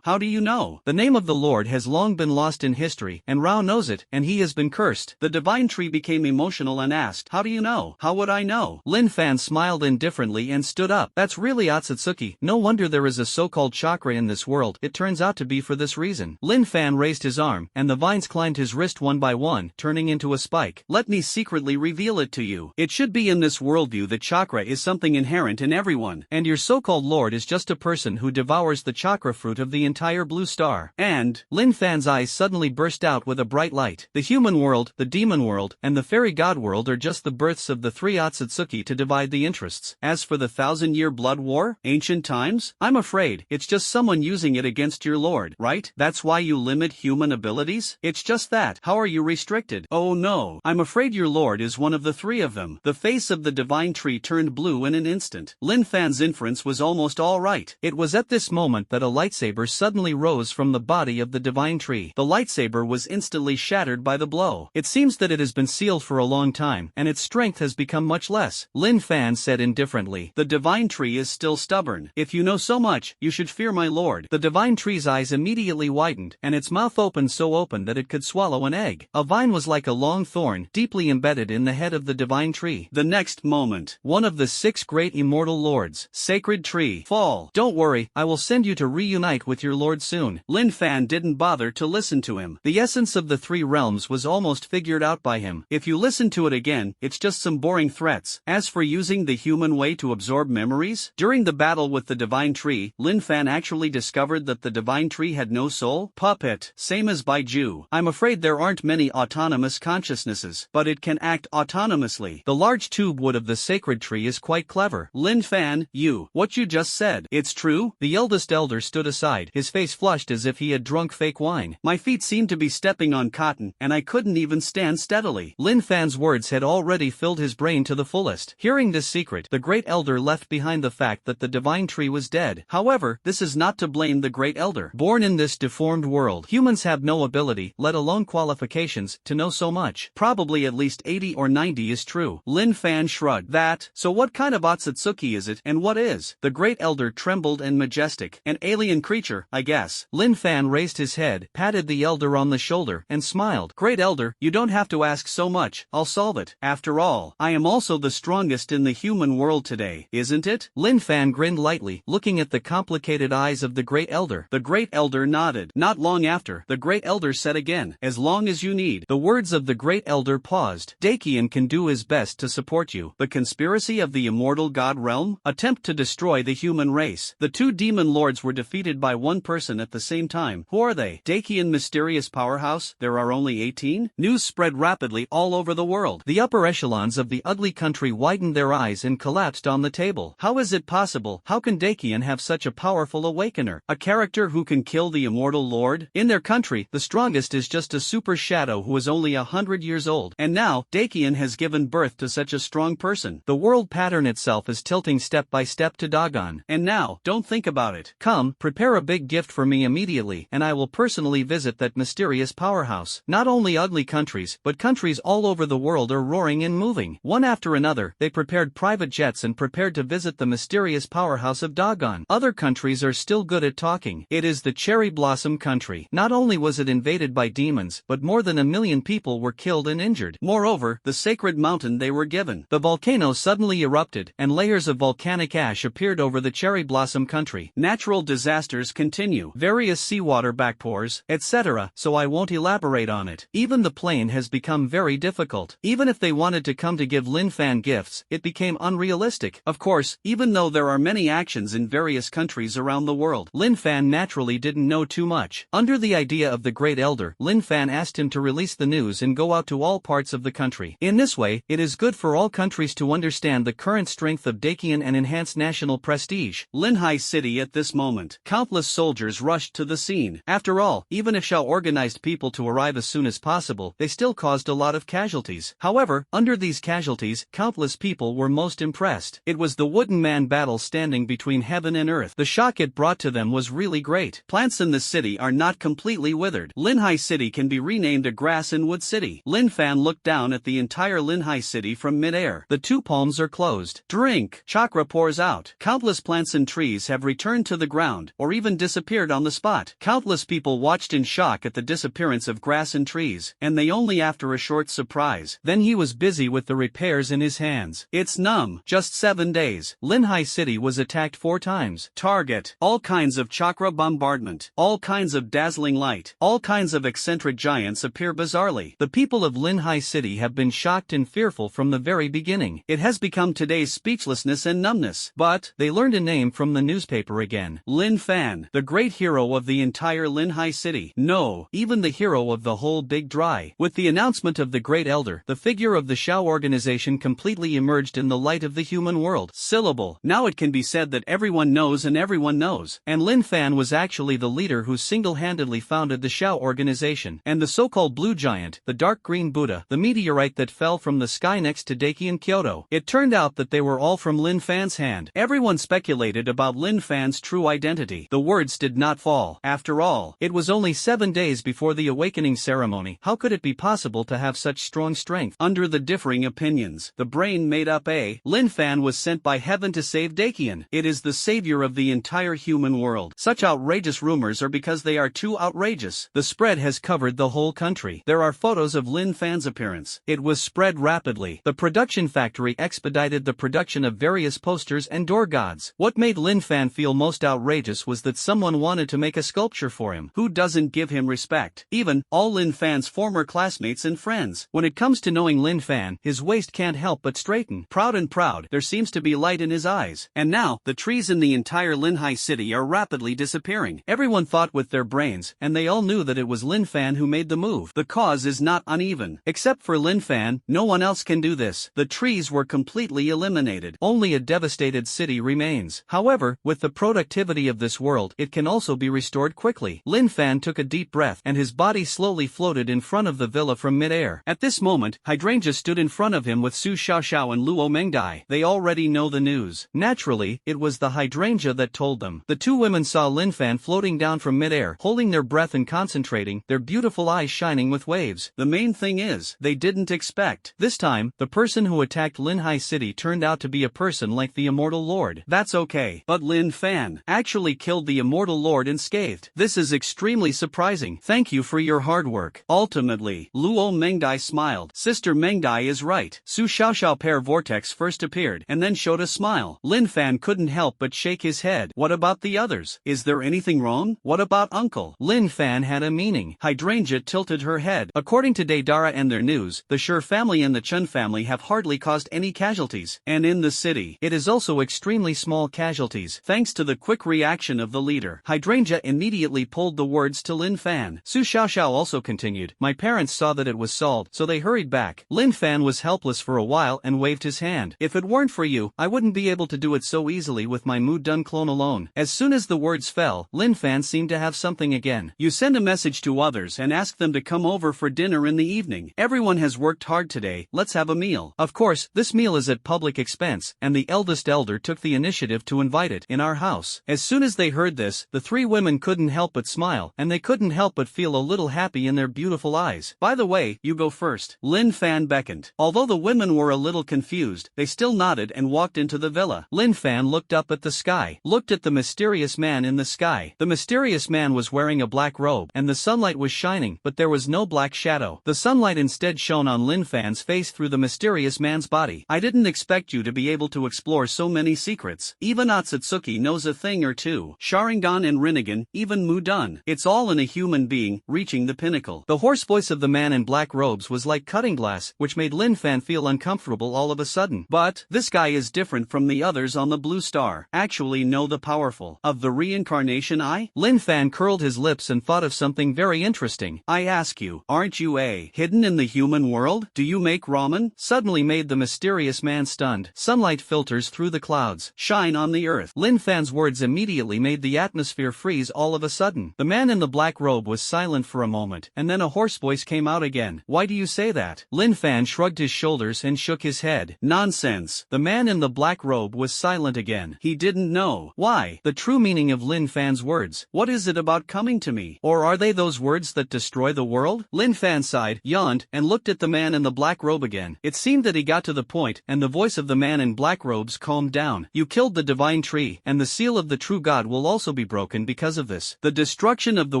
How do you know? The name of the lord has long been lost in history, and Rao knows it, and he has been cursed. The divine tree became emotional and asked, how do you know? How would I know? Lin Fan smiled indifferently and stood up. That's really Otsutsuki. No wonder there is a so-called chakra in this world. It turns out to be for this reason. Lin Fan raised his arm, and the vines climbed his wrist one by one, turning into a spike. Let me secretly reveal it to you. It should be in this worldview that chakra is something inherent in everyone, and your so-called lord is just a person who devours the chakra fruit of the entire blue star. And Lin Fan's eyes suddenly burst out with a bright light. The human world, the demon world, and the fairy god world are just the births of the three Otsutsuki to divide the interests. As for the 1,000-year blood war, ancient times, I'm afraid it's just someone using it against your lord, right? That's why you limit human abilities? It's just that. How are you restricted? Oh no, I'm afraid your lord is one of the three of them. The face of the divine tree turned blue in an instant. Lin Fan's inference was almost all right. It was at this moment that a lightsaber suddenly rose from the body of the divine tree. The lightsaber was instantly shattered by the blow. It seems that it has been sealed for a long time, and its strength has become much less. Lin Fan said indifferently, the divine tree is still stubborn. If you know so much, you should fear my lord. The divine tree's eyes immediately widened, and its mouth opened so open that it could swallow an egg. A vine was like a long thorn, deeply embedded in the head of the divine tree. The next moment, one of the 6 great immortal lords, sacred tree, fall. Don't worry, I will send you to reunite with your lord soon. Lin Fan didn't bother to listen to him. The essence of the 3 realms was almost figured out by him. If you listen to it again, it's just some boring threats. As for using the human way to absorb memories, during the battle with the divine tree, Lin Fan actually discovered that the divine tree had no soul. Puppet, same as Baiju. I'm afraid there aren't many autonomous consciousnesses, but it can act autonomously. The large tube wood of the sacred tree is quite clever. Lin Fan, what you just said, it's true? The eldest elder stood aside, his face flushed as if he had drunk fake wine. My feet seemed to be stepping on cotton, and I couldn't even stand steadily. Lin Fan's words had already filled his brain to the fullest. Hearing this secret, the great elder left behind the fact that the divine tree was dead. However, this is not to blame the great elder. Born in this deformed world, humans have no ability, let alone qualifications, to know so much. Probably at least 80 or 90 is true. Lin Fan shrugged. So what kind of Otsutsuki is it, and what is? The great elder trembled and majestic. An alien creature, I guess. Lin Fan raised his head, patted the elder on the shoulder, and smiled. Great elder, you don't have to ask so much, I'll solve it. After all, I am also the strongest in the human world today, isn't it? Lin Fan grinned lightly, looking at the complicated eyes of the great elder. The great elder nodded. Not long after, the great elder said again, as long as you need. The words of the great elder paused. Dakian can do his best to support you. The conspiracy of the immortal god realm? Attempt to destroy the human race. The 2 demon lords were defeated by one person at the same time. Who are they? Dakian mysterious powerhouse? There are only 18? News spread rapidly all over the world. The upper echelons of the ugly country widened their eyes and collapsed on the table. How is it possible? How can Dakian have such a powerful awakener? A character who can kill the immortal lord? In their country, the strongest is just a super shadow who is only 100 years old. And now, Dakian has given birth to such a strong person. The world pattern itself is tilting step by step to Dagon. And now, don't think about it. Come, prepare a big gift for me immediately, and I will personally visit that mysterious powerhouse. Not only ugly countries, but countries all over the world are roaring and moving. One after another, they prepared private jets and prepared to visit the mysterious powerhouse of Dagon. Other countries are still good at talking. It is the cherry blossom country. Not only was it invaded by demons, but more than 1 million people were killed and injured. Moreover, the sacred mountain they were given. The volcano suddenly erupted, and layers of volcanic ash appeared over the cherry blossom country. Natural disasters continue. Various seawater backpours, etc., so I won't elaborate on it. Even the plane has become very difficult. Even if they wanted to come to give Lin Fan gifts, it became unrealistic. Of course, even though there are many actions in various countries around the world, Lin Fan naturally didn't know too much. Under the idea of the great elder, Lin Fan asked him to release the news and go out to all parts of the country. In this way, it is good for all countries to understand the current strength of Dakian and enhance national prestige. Linhai City at this moment. Countless soldiers rushed to the scene. After all, even if Shao organized people to arrive as soon as possible, they still caused a lot of casualties. However, under these casualties, countless people were most impressed. It was the wooden man battle standing between heaven and earth. The shock it brought to them was really great. Plants in the city are not completely withered. Linhai City can be renamed a grass and wood city. Lin Fan looked down at the entire Linhai City from mid-air. The two palms are closed. Drink. Chakra pours out. Countless plants and trees have returned to the ground, or even disappeared on the spot. Countless people watched in shock at the disappearance of grass and trees, and they only after a short surprise. Then he was busy with the repairs in his hands. It's numb. Just 7 days. Linhai City was attacked 4 times. Target. All kinds of chakra bombardment. All kinds of dazzling light. All kinds of eccentric giants appear bizarrely. The people of Linhai City have been shocked and fearful from the very beginning. It has become today's speechlessness and numbness. But they learned a name from the newspaper again. Lin Fan, the great hero of the entire Linhai City. No, even the hero of the whole Big Dry. With the announcement of the Great Elder, the figure of the Shao organization completely emerged in the light of the human world. Syllable. Now it can be said that everyone knows and everyone knows. And Lin Fan was actually the leader who single-handedly founded the Shao organization. And the so-called blue giant, the dark green Buddha, the meteorite that fell from the sky next to Daki in Kyoto. It turned out that they were all from Lin Fan's hand. Everyone speculated about Lin Fan's true identity. The words did not fall. After all, it was only 7 days before the awakening ceremony. How could it be possible to have such strong strength? Under the differing opinions, the brain made up a Lin Fan was sent by heaven to save Dakian. It is the savior of the entire human world. Such outrageous rumors are because they are too outrageous. The spread has covered the whole country. There are photos of Lin Fan's appearance. It was spread rapidly. The production factory expedited the production of various posters and door gods. What made Lin Fan feel most outrageous was that someone wanted to make a sculpture for him. Who doesn't give him respect? Even all Lin Fan's former classmates and friends. When it comes to knowing Lin Fan, his waist can't help but straighten. Proud, there seems to be light in his eyes. And now, the trees in the entire Linhai City are rapidly disappearing. Everyone thought with their brains, and they all knew that it was Lin Fan who made the move. The cause is not uneven. Except for Lin Fan, no one else can do this. The trees were completely eliminated. Only a devastated city remains. However, with the productivity of this world, it can also be restored quickly. Lin Fan took a deep breath, and his body slowly floated in front of the villa from mid-air. At this moment, Hydrangea stood in front of him with Su Xiaoxiao and Luo Mangdai. They already know the news. Naturally, it was the Hydrangea that told them. The two women saw Lin Fan floating down from mid-air, holding their breath and concentrating, their beautiful eyes shining with waves. The main thing is, they didn't expect. This time, the person who attacked Linhai City turned out to be a person like the Immortal Lord. That's okay. But Lin Fan actually killed the Immortal Lord unscathed. This is extremely surprising. Thank you for your hard work. Ultimately, Luo Mengdai smiled. Sister Mengdai is right. Su Xiaoxiao pair vortex first appeared, and then showed a smile. Lin Fan couldn't help but shake his head. What about the others? Is there anything wrong? What about Uncle? Lin Fan had a meaning. Hydrangea tilted her head. According to Deidara and their news, the Shur family and the Chun family have hardly caused any casualties. And in the city, it is also extremely small casualties, thanks to the quick reaction of the leader. Hydrangea immediately pulled the words to Lin Fan. Su Xiaoxiao also continued. My parents saw that it was solved, so they hurried back. Lin Fan was helpless for a while and waved his hand. If it weren't for you, I wouldn't be able to do it so easily with my Mu-Dun clone alone. As soon as the words fell, Lin Fan seemed to have something again. You send a message to others and ask them to come over for dinner in the evening. Everyone has worked hard today, let's have a meal. Of course, this meal is at public expense, and the eldest elder took the initiative to invite it in our house. As soon as they heard this, the three women couldn't help but smile, and they couldn't help but feel a little happy in their beautiful eyes. By the way, you go first. Lin Fan beckoned. Although the women were a little confused, they still nodded and walked into the villa. Lin Fan looked up at the sky, looked at the mysterious man in the sky. The mysterious man was wearing a black robe, and the sunlight was shining, but there was no black shadow. The sunlight instead shone on Lin Fan's face through the mysterious man's body. I didn't expect you to be able to explore so many secrets. Even Otsutsuki knows a thing or two. Sharingan and Rinnegan, even Mu-Dun. It's all in a human being, reaching the pinnacle. The hoarse voice of the man in black robes was like cutting glass, which made Lin Fan feel uncomfortable all of a sudden. But, this guy is different from the others on the blue star. Actually know the powerful. Of the reincarnation eye? Lin Fan curled his lips and thought of something very interesting. I ask you, aren't you hidden in the human world? Do you make ramen? Suddenly made the mysterious man stunned. Sunlight filters through the clouds, shine on the earth. Lin Fan's words immediately made the atmosphere freeze all of a sudden. The man in the black robe was silent for a moment, and then a hoarse voice came out again. Why do you say that? Lin Fan shrugged his shoulders and shook his head. Nonsense. The man in the black robe was silent again. He didn't know. Why? The true meaning of Lin Fan's words. What is it about coming to me? Or are they those words that destroy the world? Lin Fan sighed, yawned, and looked at the man in the black robe again. It seemed that he got to the point, and the voice of the man in black robes calmed down. You killed the divine tree, and the seal of the true God will also be broken because of this. The destruction of the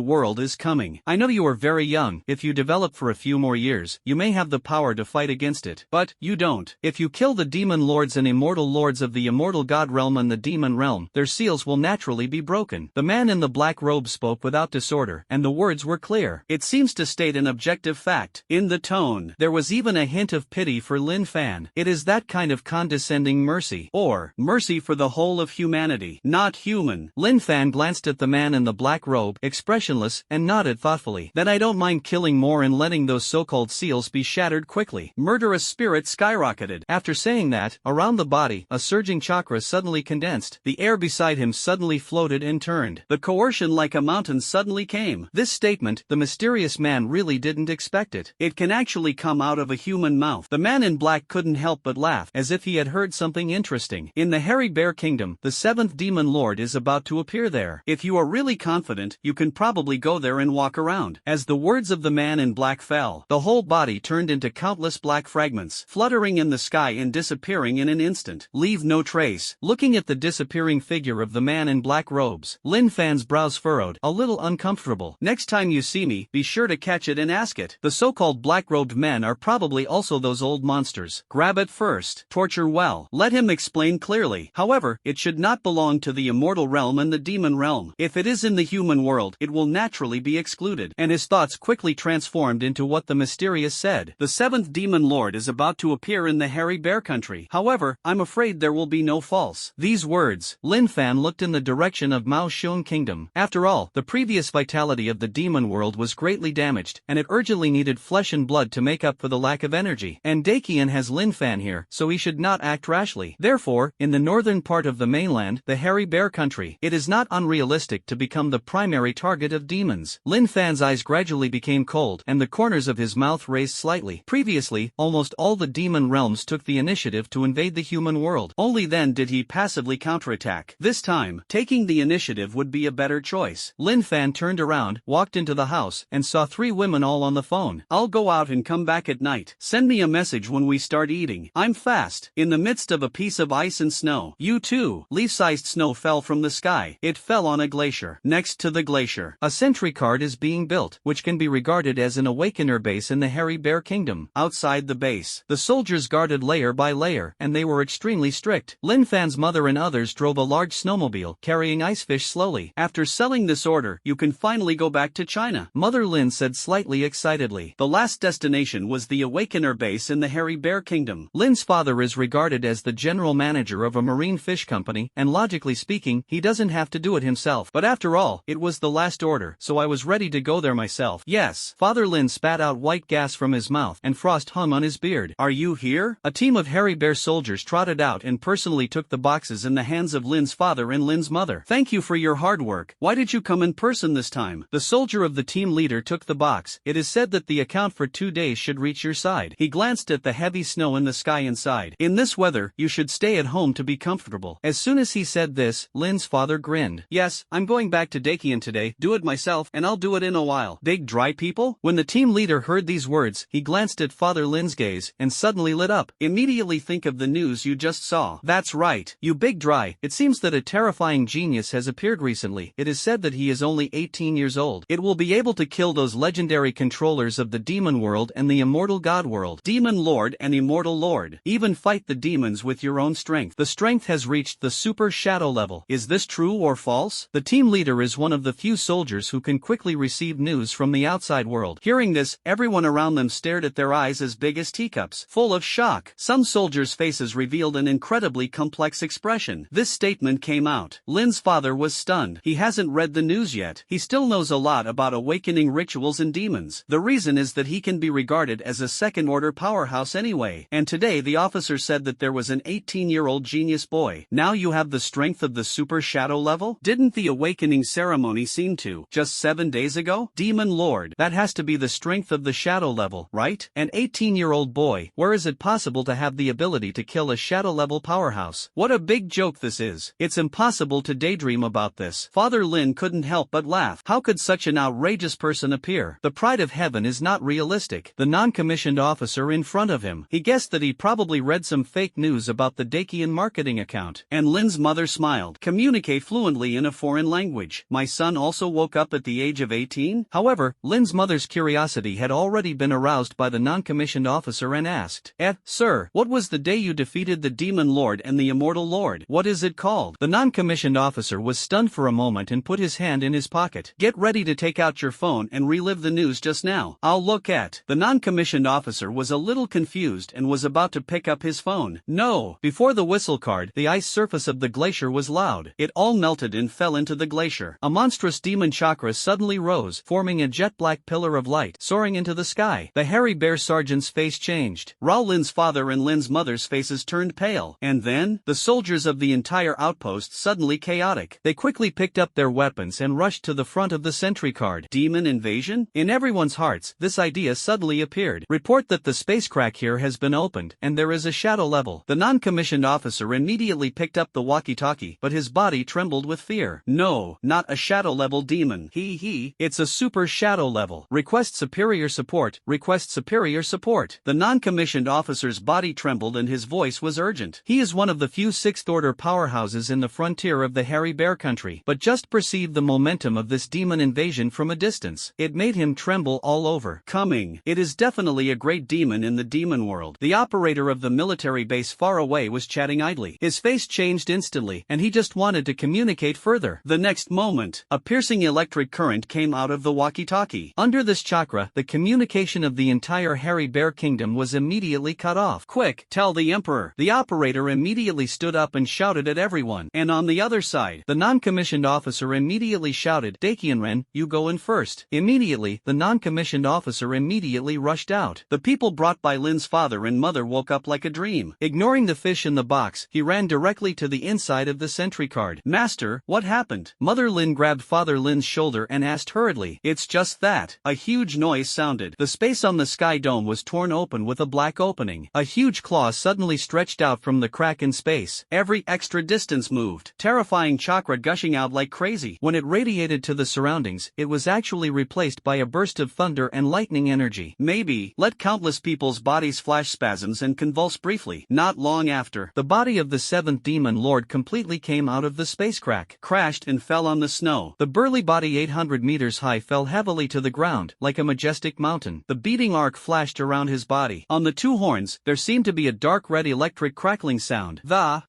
world is coming. I know you are very young. If you develop for a few more years, you may have the power to fight against it. But you don't. If you kill the demon lords and immortal lords of the immortal god realm and the demon realm, their seals will naturally be broken. The man in the black robe spoke without disorder, and the words were clear. It seems to state an objective fact. In the tone, there was even a hint of pity for Lin Fan. It is that kind of condescending mercy, or mercy for the whole of humanity, not human. Lin Fan glanced at the man in the black robe, expressionless, and nodded thoughtfully. Then I don't mind killing more and letting those so-called seals be shattered quickly. Murderous spirit skyrocketed. After saying that, around the body, a surging chakra suddenly condensed. The air beside him suddenly floated and turned. The coercion like a mountain suddenly came. This statement, the mysterious man really didn't expect it. It can actually come out of a human mouth. The man in black couldn't help but laugh, as if he had heard something interesting. In the Hairy Bear Kingdom, the 7th demon lord is about to appear there. If you are really confident, you can probably go there and walk around. As the words of the man in black fell, the whole body turned into countless black fragments, fluttering in the sky and disappearing in an instant. Leave no trace. Looking at the disappearing figure of the man in black robes, Lin Fan's brows furrowed, a little uncomfortable. Next time you see me, be sure to catch it and ask it. The so-called black-robed men are probably also those old monsters. Grab it first. Torture well. Let him explain clearly. However, it should not belong to the immortal realm and the demon realm. If it is in the human world, it will naturally be excluded. And his thoughts quickly transformed into what the mysterious said. The 7th demon lord is about to appear in the Hairy Bear country. However, I'm afraid there will be no false. These words, Lin Fan looked in the direction of Mao Shun Kingdom. After all, the previous vitality of the demon world was greatly damaged, and it urgently needed flesh and blood to make up for the lack of energy. And Dakian has Lin Fan here, so he should not act rashly. Therefore, in the northern part of the mainland, the Hairy Bear country, it is not unrealistic to become the primary target of demons. Lin Fan's eyes gradually became cold, and the corners of his mouth raised slightly. Previously, almost all the demon realms took the initiative to invade the human world. Only then did he passively counterattack. This time, taking the initiative would be a better choice. Lin Fan turned around, walked into the house, and saw 3 women all on the phone. I'll go out and come back at night. Send me a message when we start eating. I'm fast. In the midst of a piece of ice and snow. You too. Leaf-sized snow fell from the sky. It fell on a glacier. Next to the glacier, a sentry card is being built, which can be regarded as an awakener base in the Hairy Bear Kingdom. Outside the base, the soldiers guarded layer by layer, and they were extremely strict. Lin Fan's mother and others drove a large snowmobile, carrying ice fish slowly. After selling this order, you can finally go back to China. Mother Lin said slightly excitedly. The last destination was the awakener base in the Hairy Bear Kingdom. Lin's father is regarded as the general manager of a marine fish company, and logically speaking, he doesn't have to do it himself. But after all, it was the last order, so I was ready to go there myself. Yes. Father Lin spat out white gas from his mouth, and frost hung on his beard. Are you here? A team of Hairy Bear soldiers trotted out and personally took the boxes in the hands of Lin's father and Lin's mother. Thank you for your hard work. Why did you come in person this time? The soldier of the team leader took the box. It is said that the account for 2 days should reach your side. He glanced at the heavy snow in the sky inside. In this weather, you should stay at home to be comfortable. As soon as he said this, Lin's father grinned. Yes, I'm going back to Dakian today, do it myself, and I'll do it in a while. Big dry people? When the team leader heard these words, he glanced at Father Lin's gaze, and suddenly lit up. Immediately think of the news you just saw. That's right, you big dry. It seems that a terrifying genius has appeared recently. It is said that he is only 18 years old. It will be able to kill those legendary controllers of the demon world and the immortal god world. Demon lord and immortal lord. Even fight the demons with your own strength. The strength has reached the super shadow level. Is this true or false? The team leader is one of the few soldiers who can quickly receive news from the outside world. Hearing this, everyone around them stared at their eyes as big as teacups, full of shock. Some soldiers' faces revealed an incredibly complex expression. This statement came out. Lin's father was stunned. He hasn't read the news yet. He still knows a lot about awakening rituals and demons. The reason is that he can be regarded as a second-order powerhouse anyway. And today the officer said that there was an 18-year-old genius boy. Now you have the strength of the super shadow level? Didn't the awakening ceremony seem to, just 7 days ago? Demon Lord. That has to be the strength of the shadow level, right? An 18-year-old boy. Where is it possible to have the ability to kill a shadow level powerhouse? What a big joke this is. It's impossible to daydream daydream about this. Father Lin couldn't help but laugh. How could such an outrageous person appear? The pride of heaven is not realistic. The non-commissioned officer in front of him. He guessed that he probably read some fake news about the Dakian marketing account. And Lin's mother smiled. Communicate fluently in a foreign language. My son also woke up at the age of 18? However, Lin's mother's curiosity had already been aroused by the non-commissioned officer and asked, Sir, what was the day you defeated the Demon Lord and the Immortal Lord? What is it called? The non-commissioned officer was stunned for a moment and put his hand in his pocket. Get ready to take out your phone and relive the news just now. I'll look at. The non-commissioned officer was a little confused and was about to pick up his phone. No! Before the whistle card, the ice surface of the glacier was loud. It all melted and fell into the glacier. A monstrous demon chakra suddenly rose, forming a jet-black pillar of light, soaring into the sky. The hairy bear sergeant's face changed. Rao Lin's father and Lin's mother's faces turned pale. And then, the soldiers of the entire outpost suddenly chaotic. They quickly picked up their weapons and rushed to the front of the sentry card. Demon invasion? In everyone's hearts, this idea suddenly appeared. Report that the space crack here has been opened, and there is a shadow level. The non-commissioned officer immediately picked up the walkie-talkie, but his body trembled with fear. No, not a shadow level demon. It's a super shadow level. Request superior support. Request superior support. The non-commissioned officer's body trembled and his voice was urgent. He is one of the few sixth-order powerhouses in the frontier of the hairy bear country, but just perceived the momentum of this demon invasion from a distance. It made him tremble all over. Coming. It is definitely a great demon in the demon world. The operator of the military base far away was chatting idly. His face changed instantly, and he just wanted to communicate further. The next moment, a piercing electric current came out of the walkie-talkie. Under this chakra, the communication of the entire hairy bear kingdom was immediately cut off. Quick, tell the emperor. The operator immediately stood up and shouted at everyone. And on the other side, the non-commissioned officer immediately shouted, Dakianren, you go in first. Immediately, the non-commissioned officer immediately rushed out. The people brought by Lin's father and mother woke up like a dream. Ignoring the fish in the box, he ran directly to the inside of the sentry card. Master, what happened? Mother Lin grabbed Father Lin's shoulder and asked hurriedly. It's just that. A huge noise sounded. The space on the sky dome was torn open with a black opening. A huge claw suddenly stretched out from the crack in space. Every extra distance moved. Terrifying chakra gushing out like crazy. When it radiated to the surroundings, it was actually replaced by a burst of thunder and lightning energy. Maybe, let countless people's bodies flash spasms and convulse briefly. Not long after, the body of the seventh demon lord completely came out of the space crack, crashed and fell on the snow. The burly body 800 meters high fell heavily to the ground, like a majestic mountain. The beating arc flashed around his body. On the two horns, there seemed to be a dark red electric crackling sound.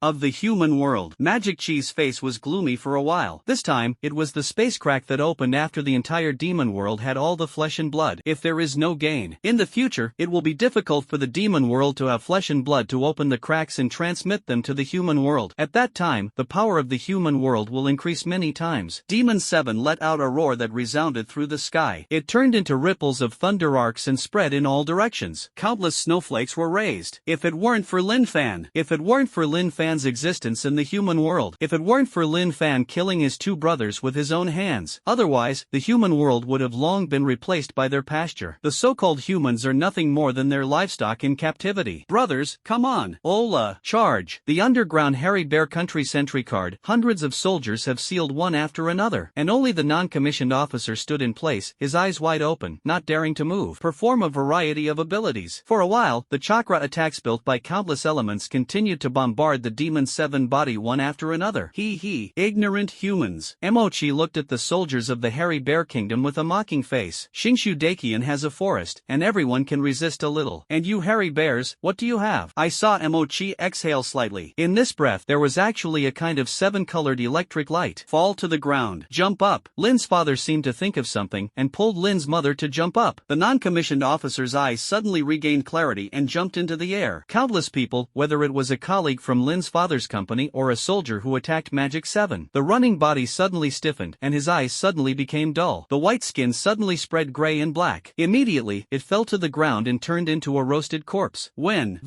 Of the human world. Magic Chee's face was gloomy for a while. This time, it was the space crack that opened after the entire demon world had all the flesh and blood. If there is no gain, in the future, it will be difficult for the demon world to have flesh and blood to open the cracks and transmit them to the human world. At that time, the power of the human world will increase many times. Demon 7 let out a roar that resounded through the sky. It turned into ripples of thunder arcs and spread in all directions. Countless snowflakes were raised. If it weren't for Lin Fan. If it weren't for Lin Fan's existence in the human world. If it weren't for Lin Fan killing his two brothers with his own hands. Otherwise, the human world would have long been replaced by their pasture. The so-called humans are nothing more than their livestock in captivity. Brothers, come on. Ola, charge. The underground hairy bear country sentry card. Hundreds of soldiers have sealed one after another, and only the non-commissioned officer stood in place, his eyes wide open, not daring to move. Perform a variety of abilities. For a while, the chakra attacks built by countless elements continued to bombard the Demon 7 body one after another. Ignorant humans. Emochi looked at the soldiers of the hairy bear kingdom with a mocking face. Shinshu Dakian has a forest, and everyone can resist a little. And you hairy bears, what do you have? I saw Emochi exhale slightly. In this breath, there was actually a kind of seven-colored electric light. Fall to the ground. Jump up. Lin's father seemed to think of something, and pulled Lin's mother to jump up. The non-commissioned officer's eyes suddenly regained clarity and jumped into the air. Countless people, whether it was a colleague from Lin's father's company or a soldier who attacked Magic 7. The running body suddenly stiffened, and his eyes suddenly became dull. The white skin suddenly spread gray and black. Immediately, it fell to the ground and turned into a roasted corpse. When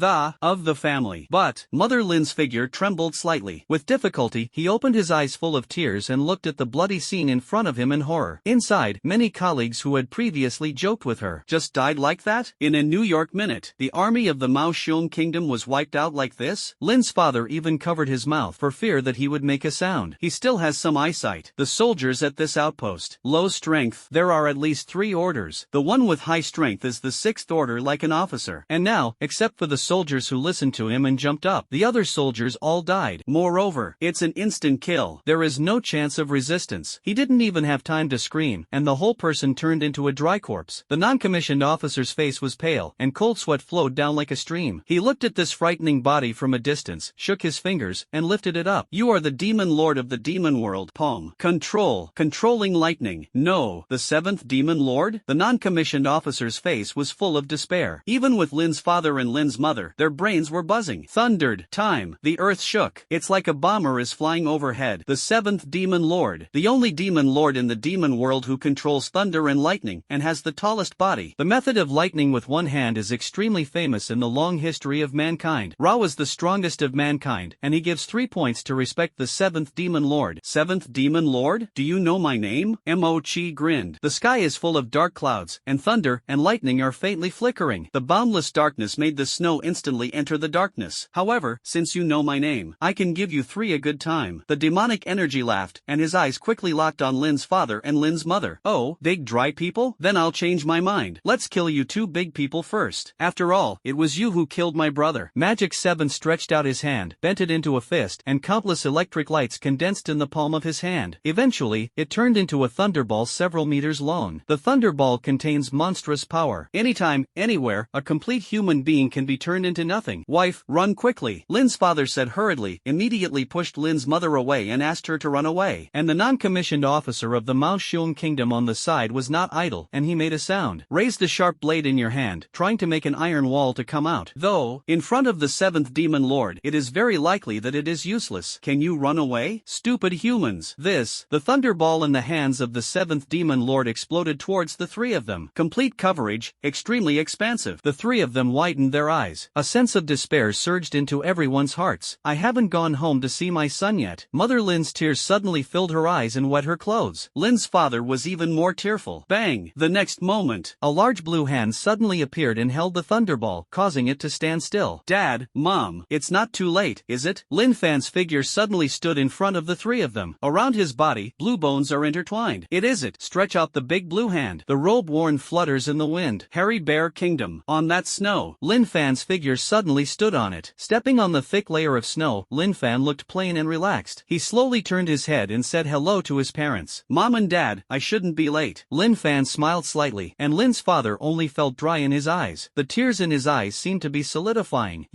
of the family. But, Mother Lin's figure trembled slightly. With difficulty, he opened his eyes full of tears and looked at the bloody scene in front of him in horror. Inside, many colleagues who had previously joked with her just died like that? In a New York minute, the army of the Mao Xiong kingdom was wiped out like this? Lin's father even covered his mouth for fear that he would make a sound. sound. He still has some eyesight. The soldiers at this outpost. Low strength. There are at least 3 orders. The one with high strength is the 6th order, like an officer. And now, except for the soldiers who listened to him and jumped up, the other soldiers all died. Moreover, it's an instant kill. There is no chance of resistance. He didn't even have time to scream, and the whole person turned into a dry corpse. The non-commissioned officer's face was pale, and cold sweat flowed down like a stream. He looked at this frightening body from a distance, shook his fingers, and lifted it up. You are the demon lord of the demon world. Palm. Control. Controlling lightning. No. The 7th demon lord? The non-commissioned officer's face was full of despair. Even with Lin's father and Lin's mother, their brains were buzzing. Thundered. Time. The earth shook. It's like a bomber is flying overhead. The 7th demon lord. The only demon lord in the demon world who controls thunder and lightning, and has the tallest body. The method of lightning with one hand is extremely famous in the long history of mankind. Ra was the strongest of mankind, and he gives 3 points to respect the 7th demon lord. 7th demon lord? Do you know my name? Mo-Chi grinned. The sky is full of dark clouds, and thunder and lightning are faintly flickering. The boundless darkness made the snow instantly enter the darkness. However, since you know my name, I can give you 3 a good time. The demonic energy laughed, and his eyes quickly locked on Lin's father and Lin's mother. Oh, big dry people? Then I'll change my mind. Let's kill you 2 big people first. After all, it was you who killed my brother. Magic 7 stretched out his hand, bent it into a fist, and countless electric lights condensed in the palm of his hand. Eventually, it turned into a thunderball several meters long. The thunderball contains monstrous power. Anytime, anywhere, a complete human being can be turned into nothing. Wife, run quickly. Lin's father said hurriedly, immediately pushed Lin's mother away and asked her to run away. And the non-commissioned officer of the Mao Xiong kingdom on the side was not idle, and he made a sound. Raise the sharp blade in your hand, trying to make an iron wall to come out. Though, in front of the 7th demon lord, it is very likely that it is useless. Can you run away? Stupid humans. The thunderball in the hands of the 7th demon lord exploded towards the 3 of them. Complete coverage, extremely expansive. The 3 of them widened their eyes. A sense of despair surged into everyone's hearts. I haven't gone home to see my son yet. Mother Lin's tears suddenly filled her eyes and wet her clothes. Lin's father was even more tearful. Bang! The next moment, a large blue hand suddenly appeared and held the thunderball, causing it to stand still. Dad, Mom, it's not too late, is it? Lin Fan's figure suddenly stood in front of the 3 of them. Around his body, blue bones are intertwined. It is it. Stretch out the big blue hand. The robe worn flutters in the wind. Hairy Bear Kingdom. On that snow. Lin Fan's figure suddenly stood on it. Stepping on the thick layer of snow, Lin Fan looked plain and relaxed. He slowly turned his head and said hello to his parents. Mom and Dad, I shouldn't be late. Lin Fan smiled slightly, and Lin's father only felt dry in his eyes. The tears in his eyes seemed to be solidifying.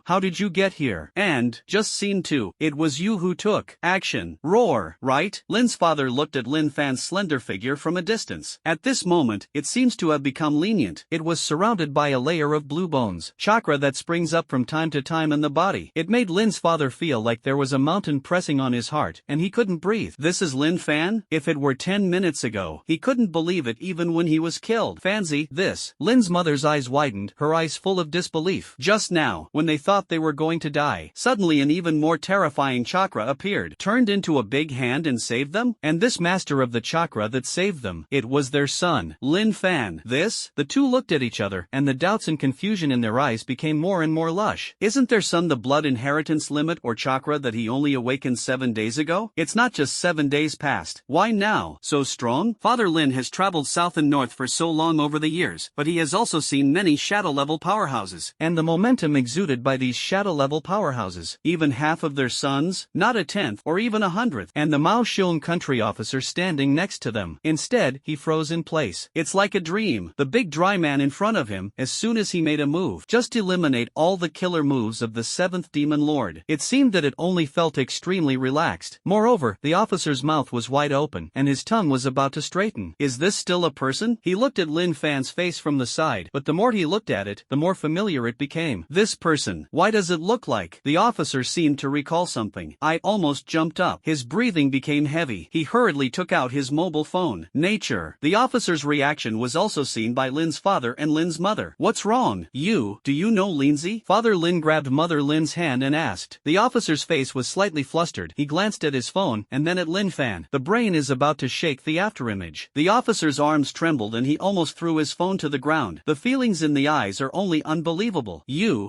How did you get here? And, just scene 2, it was you who took action. Roar, right? Lin's father looked at Lin Fan's slender figure from a distance. At this moment, it seems to have become lenient. It was surrounded by a layer of blue bones, chakra that springs up from time to time in the body. It made Lin's father feel like there was a mountain pressing on his heart, and he couldn't breathe. This is Lin Fan? If it were 10 minutes ago, he couldn't believe it even when he was killed. Fancy this. Lin's mother's eyes widened, her eyes full of disbelief. Just now, when they thought they were going to die, suddenly an even more terrifying chakra appeared, turned into a big hand and saved them? And this master of the chakra that saved them, it was their son, Lin Fan. The 2 looked at each other, and the doubts and confusion in their eyes became more and more lush. Isn't their son the blood inheritance limit or chakra that he only awakened 7 days ago? It's not just 7 days past. Why now? So strong? Father Lin has traveled south and north for so long over the years, but he has also seen many shadow-level powerhouses. And the momentum exuded by these shadow-level powerhouses. Even half of their sons? Not a 10th, or even 100th. And the Mao Xiong country officer standing next to them. Instead, he froze in place. It's like a dream. The big dry man in front of him, as soon as he made a move, just eliminate all the killer moves of the 7th demon lord. It seemed that it only felt extremely relaxed. Moreover, the officer's mouth was wide open, and his tongue was about to straighten. Is this still a person? He looked at Lin Fan's face from the side, but the more he looked at it, the more familiar it became. This person, why does it look like? The officer seemed to recall something. I almost jumped up. His breathing became heavy. He hurriedly took out his mobile phone. Nature. The officer's reaction was also seen by Lin's father and Lin's mother. What's wrong? Do you know Lindsay? Father Lin grabbed Mother Lin's hand and asked. The officer's face was slightly flustered. He glanced at his phone, and then at Lin Fan. The brain is about to shake the afterimage. The officer's arms trembled and he almost threw his phone to the ground. The feelings in the eyes are only unbelievable.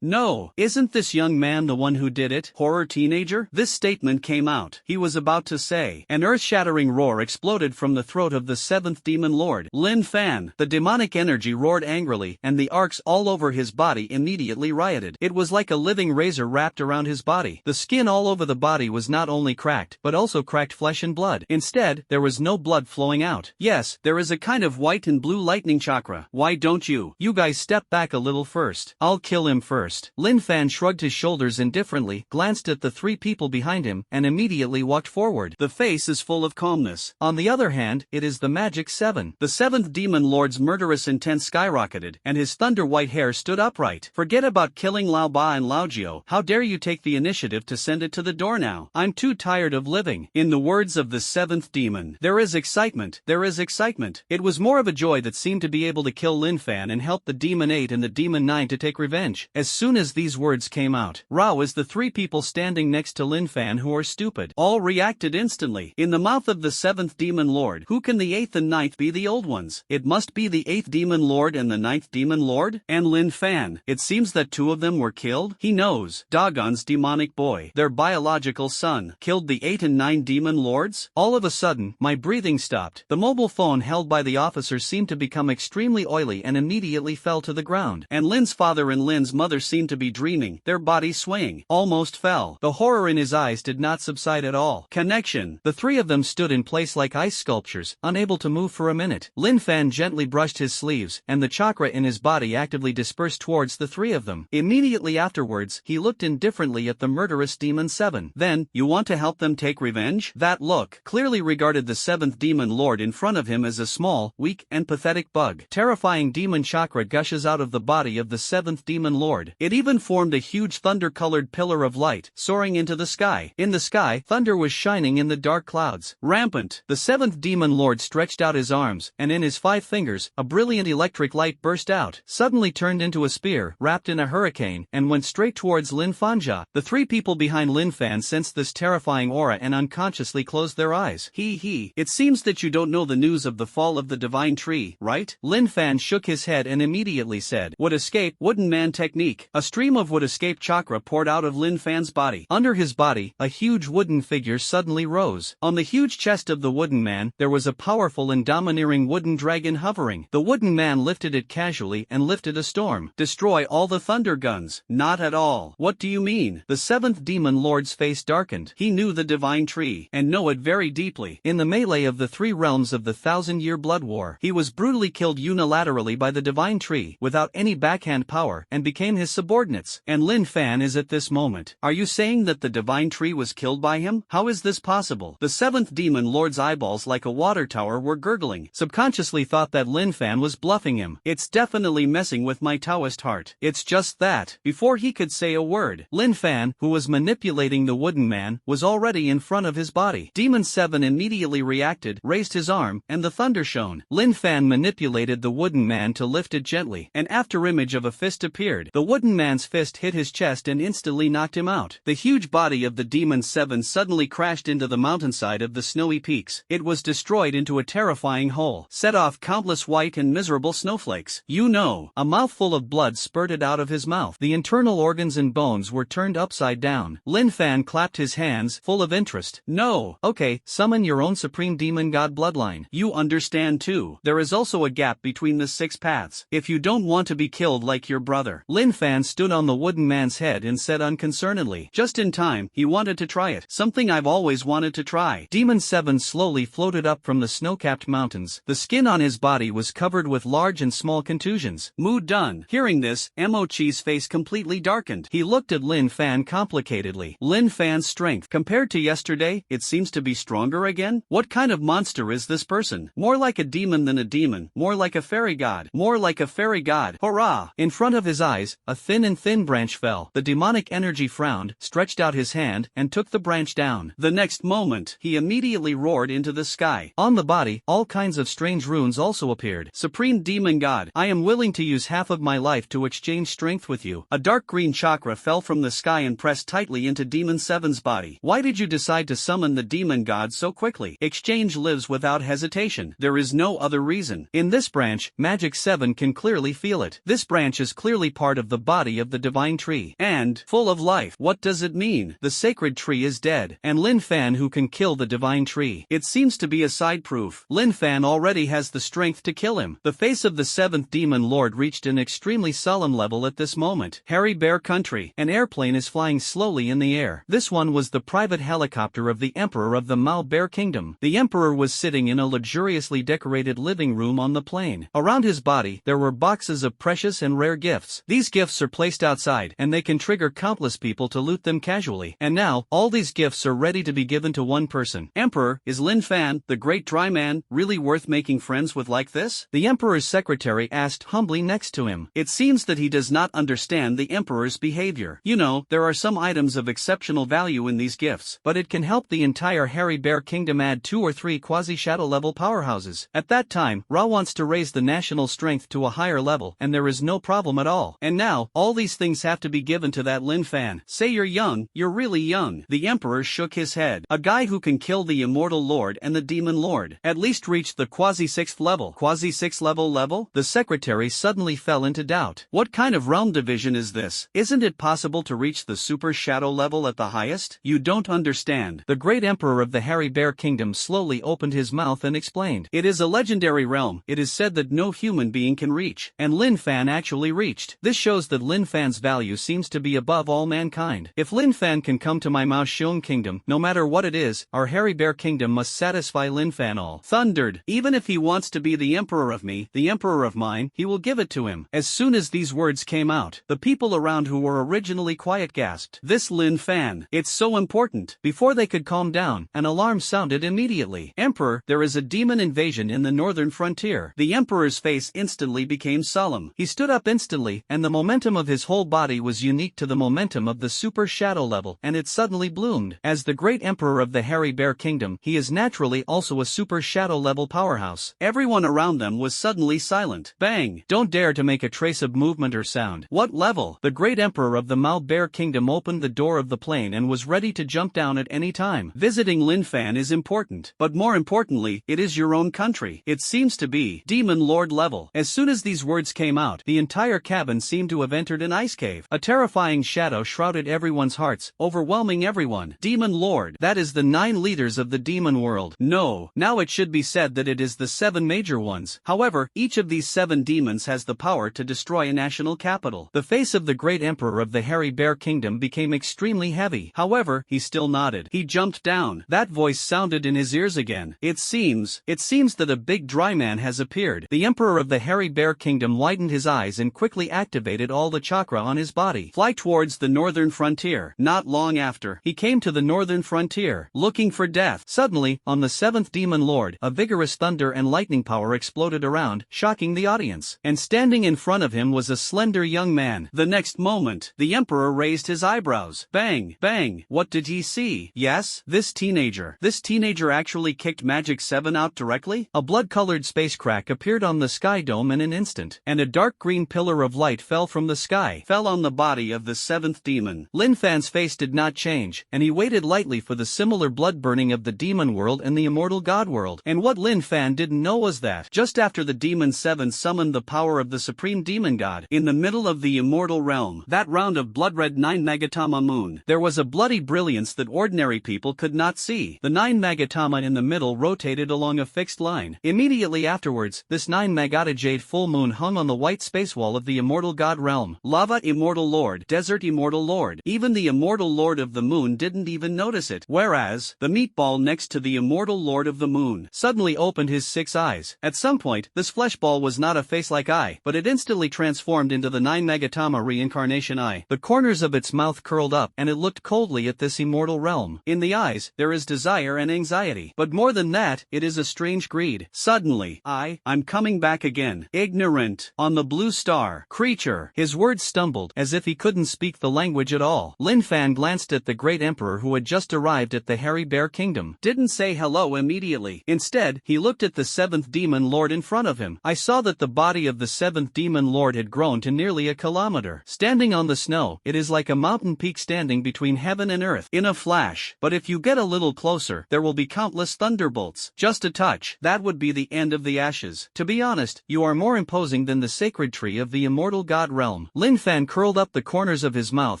No. Isn't this young man the one who did it? Horror teenager? This statement came came out. He was about to say. An earth-shattering roar exploded from the throat of the 7th Demon Lord, Lin Fan. The demonic energy roared angrily, and the arcs all over his body immediately rioted. It was like a living razor wrapped around his body. The skin all over the body was not only cracked, but also cracked flesh and blood. Instead, there was no blood flowing out. Yes, there is a kind of white and blue lightning chakra. Why don't you guys step back a little first? I'll kill him first. Lin Fan shrugged his shoulders indifferently, glanced at the 3 people behind him, and immediately walked forward. The face is full of calmness. On the other hand, it is the Magic 7. The 7th Demon Lord's murderous intent skyrocketed, and his thunder-white hair stood upright. Forget about killing Lao Ba and Lao Jiao. How dare you take the initiative to send it to the door now? I'm too tired of living. In the words of the 7th demon, there is excitement. There is excitement. It was more of a joy that seemed to be able to kill Lin Fan and help the Demon 8 and the Demon 9 to take revenge. As soon as these words came out, Rao is the 3 people standing next to Lin Fan who are stupid. All reacted instantly. In the mouth of the 7th Demon Lord, who can the 8th and 9th be the old ones? It must be the 8th Demon Lord and the 9th Demon Lord? And Lin Fan. It seems that 2 of them were killed? He knows. Dagon's demonic boy, their biological son, killed the 8 and 9 Demon Lords? All of a sudden, my breathing stopped. The mobile phone held by the officer seemed to become extremely oily and immediately fell to the ground. And Lin's father and Lin's mother seemed to be dreaming, their bodies swaying. Almost fell. The horror in his eyes did not subside at all. Connection. The 3 of them stood in place like ice sculptures, unable to move for a minute. Lin Fan gently brushed his sleeves, and the chakra in his body actively dispersed towards the 3 of them. Immediately afterwards, he looked indifferently at the murderous Demon 7. Then, you want to help them take revenge? That look clearly regarded the 7th Demon Lord in front of him as a small, weak, and pathetic bug. Terrifying demon chakra gushes out of the body of the 7th Demon Lord. It even formed a huge thunder-colored pillar of light, soaring into the sky. In the sky, thunder was shining in the dark clouds. Rampant. The 7th Demon Lord stretched out his arms, and in his 5 fingers, a brilliant electric light burst out, suddenly turned into a spear, wrapped in a hurricane, and went straight towards Lin Fanja. The 3 people behind Lin Fan sensed this terrifying aura and unconsciously closed their eyes. It seems that you don't know the news of the fall of the divine tree, right? Lin Fan shook his head and immediately said, Would escape, wooden man technique. A stream of would escape chakra poured out of Lin Fan's body. Under his body, a huge wooden figure suddenly rose. On the huge chest of the wooden man, there was a powerful and domineering wooden dragon hovering. The wooden man lifted it casually and lifted a storm. Destroy all the thunder guns. Not at all. What do you mean? The 7th Demon Lord's face darkened. He knew the divine tree, and know it very deeply. In the melee of the 3 realms of the 1,000-year blood war, he was brutally killed unilaterally by the divine tree, without any backhand power, and became his subordinates. And Lin Fan is at this moment. Are you saying that the divine tree was killed by him? How is this possible? The 7th Demon Lord's eyeballs like a water tower were gurgling. Subconsciously thought that Lin Fan was bluffing him. It's definitely messing with my Taoist heart. It's just that. Before he could say a word, Lin Fan, who was manipulating the wooden man, was already in front of his body. Demon 7 immediately reacted, raised his arm, and the thunder shone. Lin Fan manipulated the wooden man to lift it gently. An afterimage of a fist appeared. The wooden man's fist hit his chest and instantly knocked him out. The huge body of the Demon 7 suddenly crashed into the mountainside of the snowy peaks. It was destroyed into a terrifying hole, set off countless white and miserable snowflakes. A mouthful of blood spurted out of his mouth. The internal organs and bones were turned upside down. Lin Fan clapped his hands, full of interest. No. Okay, summon your own supreme demon god bloodline. You understand too. There is also a gap between the 6 paths. If you don't want to be killed like your brother. Lin Fan stood on the wooden man's head and said unconcernedly. Just in time, he wanted to try it. Something I've always wanted to try. Demon 7 slowly floated up from the snow-capped mountains. The skin on his body was covered with large and small contusions. Mood done. Hearing this, Mochi's face completely darkened. He looked at Lin Fan complicatedly. Lin Fan's strength, compared to yesterday, it seems to be stronger again? What kind of monster is this person? More like a demon than a demon. More like a fairy god. More like a fairy god. Hurrah! In front of his eyes, a thin branch fell. The demonic energy frowned, stretched out his hand, and took the branch down. The next moment, he immediately roared into the sky. On the body, all kinds of strange runes also appeared. Supreme Demon God, I am willing to use half of my life to exchange strength with you. A dark green chakra fell from the sky and pressed tightly into Demon 7's body. Why did you decide to summon the Demon God so quickly? Exchange lives without hesitation. There is no other reason. In this branch, Magic 7 can clearly feel it. This branch is clearly part of the body of the divine tree. And, full of life. What does it mean? The sacred tree is dead, and Lin Fan who can kill the divine tree. It seems to be a side proof. Lin Fan already has the strength to kill him. The face of the seventh demon lord reached an extremely solemn level at this moment. Hairy Bear Country. An airplane is flying slowly in the air. This one was the private helicopter of the Emperor of the Mao Bear Kingdom. The Emperor was sitting in a luxuriously decorated living room on the plane. Around his body, there were boxes of precious and rare gifts. These gifts are placed outside, and they can trigger countless people to loot them casually. And now, all these gifts are ready to be given to one person. Emperor, is Lin Fan, the great dry man, really worth making friends with like this? The Emperor's secretary asked humbly next to him. It seems that he does not understand the Emperor's behavior. You know, there are some items of exceptional value in these gifts, but it can help the entire Hairy Bear Kingdom add 2 or 3 quasi-shadow level powerhouses. At that time, Ra wants to raise the national strength to a higher level, and there is no problem at all. And now, all these things have to be given to that Lin Fan. Say you're young, you're really young. The Emperor shook his head. A guy who can kill the Immortal Lord and the Demon Lord. At least reach the quasi-6th level. Quasi-6th level? The secretary suddenly fell into doubt. What kind of realm division is this? Isn't it possible to reach the super shadow level at the highest? You don't understand. The great Emperor of the Hairy Bear Kingdom slowly opened his mouth and explained. It is a legendary realm. It is said that no human being can reach. And Lin Fan actually reached. This shows that Lin Fan's value seems to be above all mankind. If Lin Fan can come to my Mao Xiong Kingdom, no matter what it is, our Hairy Bear Kingdom must satisfy Lin Fan all. Thundered. Even if he wants to be the Emperor of me, the Emperor of mine, he will give it to him. As soon as these words came out, the people around who were originally quiet gasped. This Lin Fan. It's so important. Before they could calm down, an alarm sounded immediately. Emperor, there is a demon invasion in the northern frontier. The Emperor's face instantly became solemn. He stood up instantly, and the momentum of his whole body was unique to the momentum of the super shadow level, and it suddenly bloomed. As the great Emperor of the Hairy Bear Kingdom, he is naturally also a super shadow level powerhouse. Everyone around them was suddenly silent. Bang! Don't dare to make a trace of movement or sound. What level? The great Emperor of the Mao Bear Kingdom opened the door of the plane and was ready to jump down at any time. Visiting Lin Fan is important, but more importantly, it is your own country. It seems to be Demon Lord level. As soon as these words came out, the entire cabin seemed to have entered an ice cave. A terrifying shadow shrouded everyone's hearts, overwhelming everyone. Demon Lord. That is the 9 leaders of the demon world. No, now it should be said that it is the 7 major ones. However, each of these 7 demons has the power to destroy a national capital. The face of the great Emperor of the Hairy Bear Kingdom became extremely heavy. However, he still nodded. He jumped down. That voice sounded in his ears again. It seems that a big dry man has appeared. The Emperor of the Hairy Bear Kingdom widened his eyes and quickly activated all the chakra on his body. Fly towards the northern frontier. Not long after, he came to the northern frontier, looking for death. Suddenly, on the 7th Demon Lord, a vigorous thunder and lightning power exploded around, shocking the audience. And standing in front of him was a slender young man. The next moment, the Emperor raised his eyebrows. Bang! Bang! What did he see? Yes, this teenager. This teenager actually kicked Magic 7 out directly? A blood-colored space crack appeared on the sky dome in an instant, and a dark green pillar of light fell from the sky, fell on the body of the 7th demon. Lin Fan's face did not change, and he waited lightly for the similar blood burning of the demon world and the immortal god world. And what Lin Fan didn't know was that, just after the Demon 7 summoned the power of the supreme demon god, in the middle of the Immortal Realm, that round of blood-red 9 Magatama moon, there was a bloody brilliance that ordinary people could not see. The 9 Magatama in the middle rotated along a fixed line. Immediately afterwards, this 9 Magata jade full moon hung on the white space wall of the Immortal God Realm. Lava Immortal Lord, Desert Immortal Lord. Even the Immortal Lord of the Moon didn't even notice it. Whereas, the meatball next to the Immortal Lord of the Moon suddenly opened his 6 eyes. At some point, this flesh ball was not a face-like eye, but it instantly transformed into the 9 Magatama reincarnation eye. The corners of its mouth curled up, and it looked coldly at this immortal realm. In the eyes, there is desire and anxiety. But more than that, it is a strange greed. Suddenly, I'm coming back again. Ignorant. On the blue star. Creature. His words stumbled, as if he couldn't speak the language at all. Lin Fan glanced at the great emperor who had just arrived at the Hairy Bear Kingdom. Didn't say hello immediately. Instead, he looked at the 7th demon lord in front of him. I saw that the body of the 7th demon lord had grown to nearly a kilometer. Standing on the snow, it is like a mountain peak standing between heaven and earth. In a flash. But if you get a little closer, there will be countless thunderbolts. Just a touch. That would be the end of the ashes. To be honest, you are more imposing than the sacred tree of the immortal god realm. Lin Fan curled up the corners of his mouth,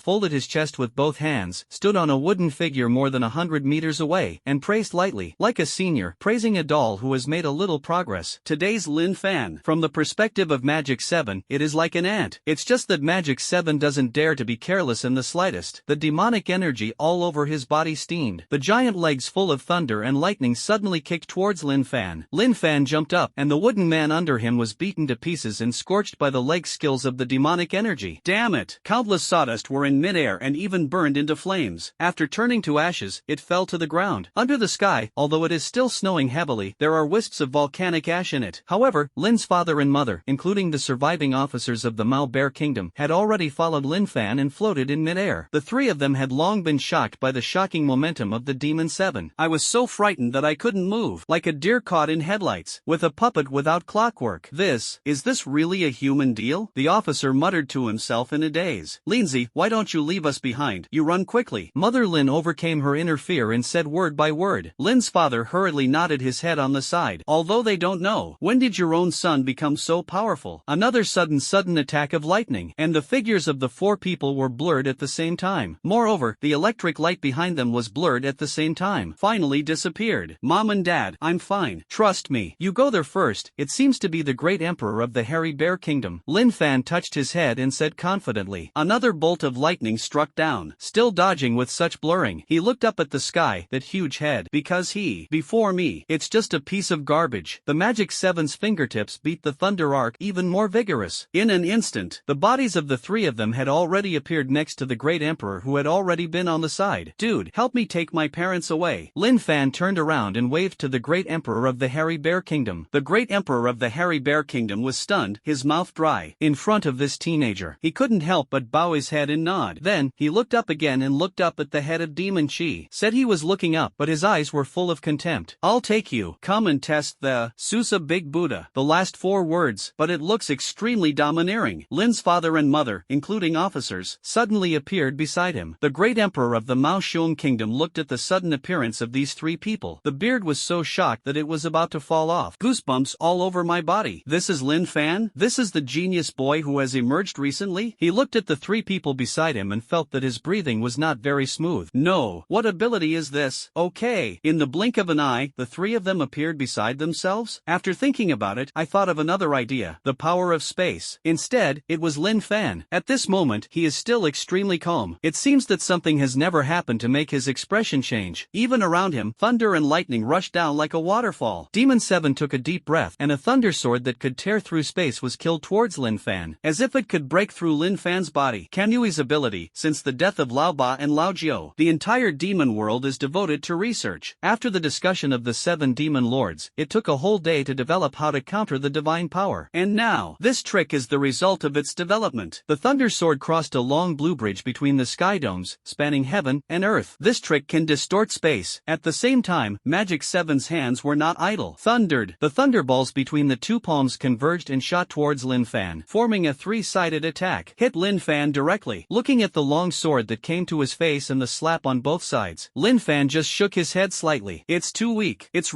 folded his chest with both hands, stood on a a wooden figure more than 100 meters away, and praised lightly, like a senior praising a doll who has made a little progress. Today's Lin Fan. From the perspective of Magic 7, it is like an ant. It's just that Magic 7 doesn't dare to be careless in the slightest. The demonic energy all over his body steamed. The giant legs full of thunder and lightning suddenly kicked towards Lin Fan. Lin Fan jumped up, and the wooden man under him was beaten to pieces and scorched by the leg skills of the demonic energy. Damn it! Countless sawdust were in midair and even burned into flames. After turning to ashes, it fell to the ground. Under the sky, although it is still snowing heavily, there are wisps of volcanic ash in it. However, Lin's father and mother, including the surviving officers of the Mao Bear Kingdom, had already followed Lin Fan and floated in midair. The three of them had long been shocked by the shocking momentum of the Demon 7. I was so frightened that I couldn't move, like a deer caught in headlights, with a puppet without clockwork. Is this really a human deal? The officer muttered to himself in a daze. Lindsay, why don't you leave us behind? You run quickly. Mother Lin overcame her inner fear and said word by word. Lin's father hurriedly nodded his head on the side. Although they don't know, when did your own son become so powerful? Another sudden attack of lightning, and the figures of the four people were blurred at the same time. Moreover, the electric light behind them was blurred at the same time. Finally disappeared. Mom and Dad, I'm fine. Trust me. You go there first. It seems to be the great emperor of the Hairy Bear Kingdom. Lin Fan touched his head and said confidently. Another bolt of lightning struck down. Still dodging with such blurring, he looked up at the sky, that huge head. Before me, it's just a piece of garbage. The Magic 7's fingertips beat the thunder arc even more vigorous. In an instant, the bodies of the three of them had already appeared next to the great emperor who had already been on the side. Dude, help me take my parents away. Lin Fan turned around and waved to the great emperor of the Hairy Bear Kingdom. The great emperor of the Hairy Bear Kingdom was stunned, his mouth dry. In front of this teenager, he couldn't help but bow his head and nod. Then, he looked up again and looked up at the head of Demon Chi. Said he was looking up, but his eyes were full of contempt. I'll take you. Come and test the Susa Big Buddha. The last four words, but it looks extremely domineering. Lin's father and mother, including officers, suddenly appeared beside him. The great emperor of the Mao Shung Kingdom looked at the sudden appearance of these three people. The beard was so shocked that it was about to fall off. Goosebumps all over my body. This is Lin Fan? This is the genius boy who has emerged recently? He looked at the three people beside him and felt that his breathing was not very smooth. No, what ability is this? Okay. In the blink of an eye, the three of them appeared beside themselves? After thinking about it, I thought of another idea. The power of space. Instead, it was Lin Fan. At this moment, he is still extremely calm. It seems that something has never happened to make his expression change. Even around him, thunder and lightning rushed down like a waterfall. Demon 7 took a deep breath, and a thunder sword that could tear through space was killed towards Lin Fan, as if it could break through Lin Fan's body. Kanyui's ability. Since the death of Lao Ba and Lao Jiao, the entire demon world is devoted to research. After the discussion of the 7 demon lords, it took a whole day to develop how to counter the divine power. And now, this trick is the result of its development. The thunder sword crossed a long blue bridge between the sky domes, spanning heaven and earth. This trick can distort space. At the same time, Magic 7's hands were not idle. Thundered. The thunderballs between the two palms converged and shot towards Lin Fan, forming a three-sided attack. Hit Lin Fan directly. Looking at the long sword that came to his face and the slap on both sides, Lin Fan just shook his head slightly. It's too weak. It's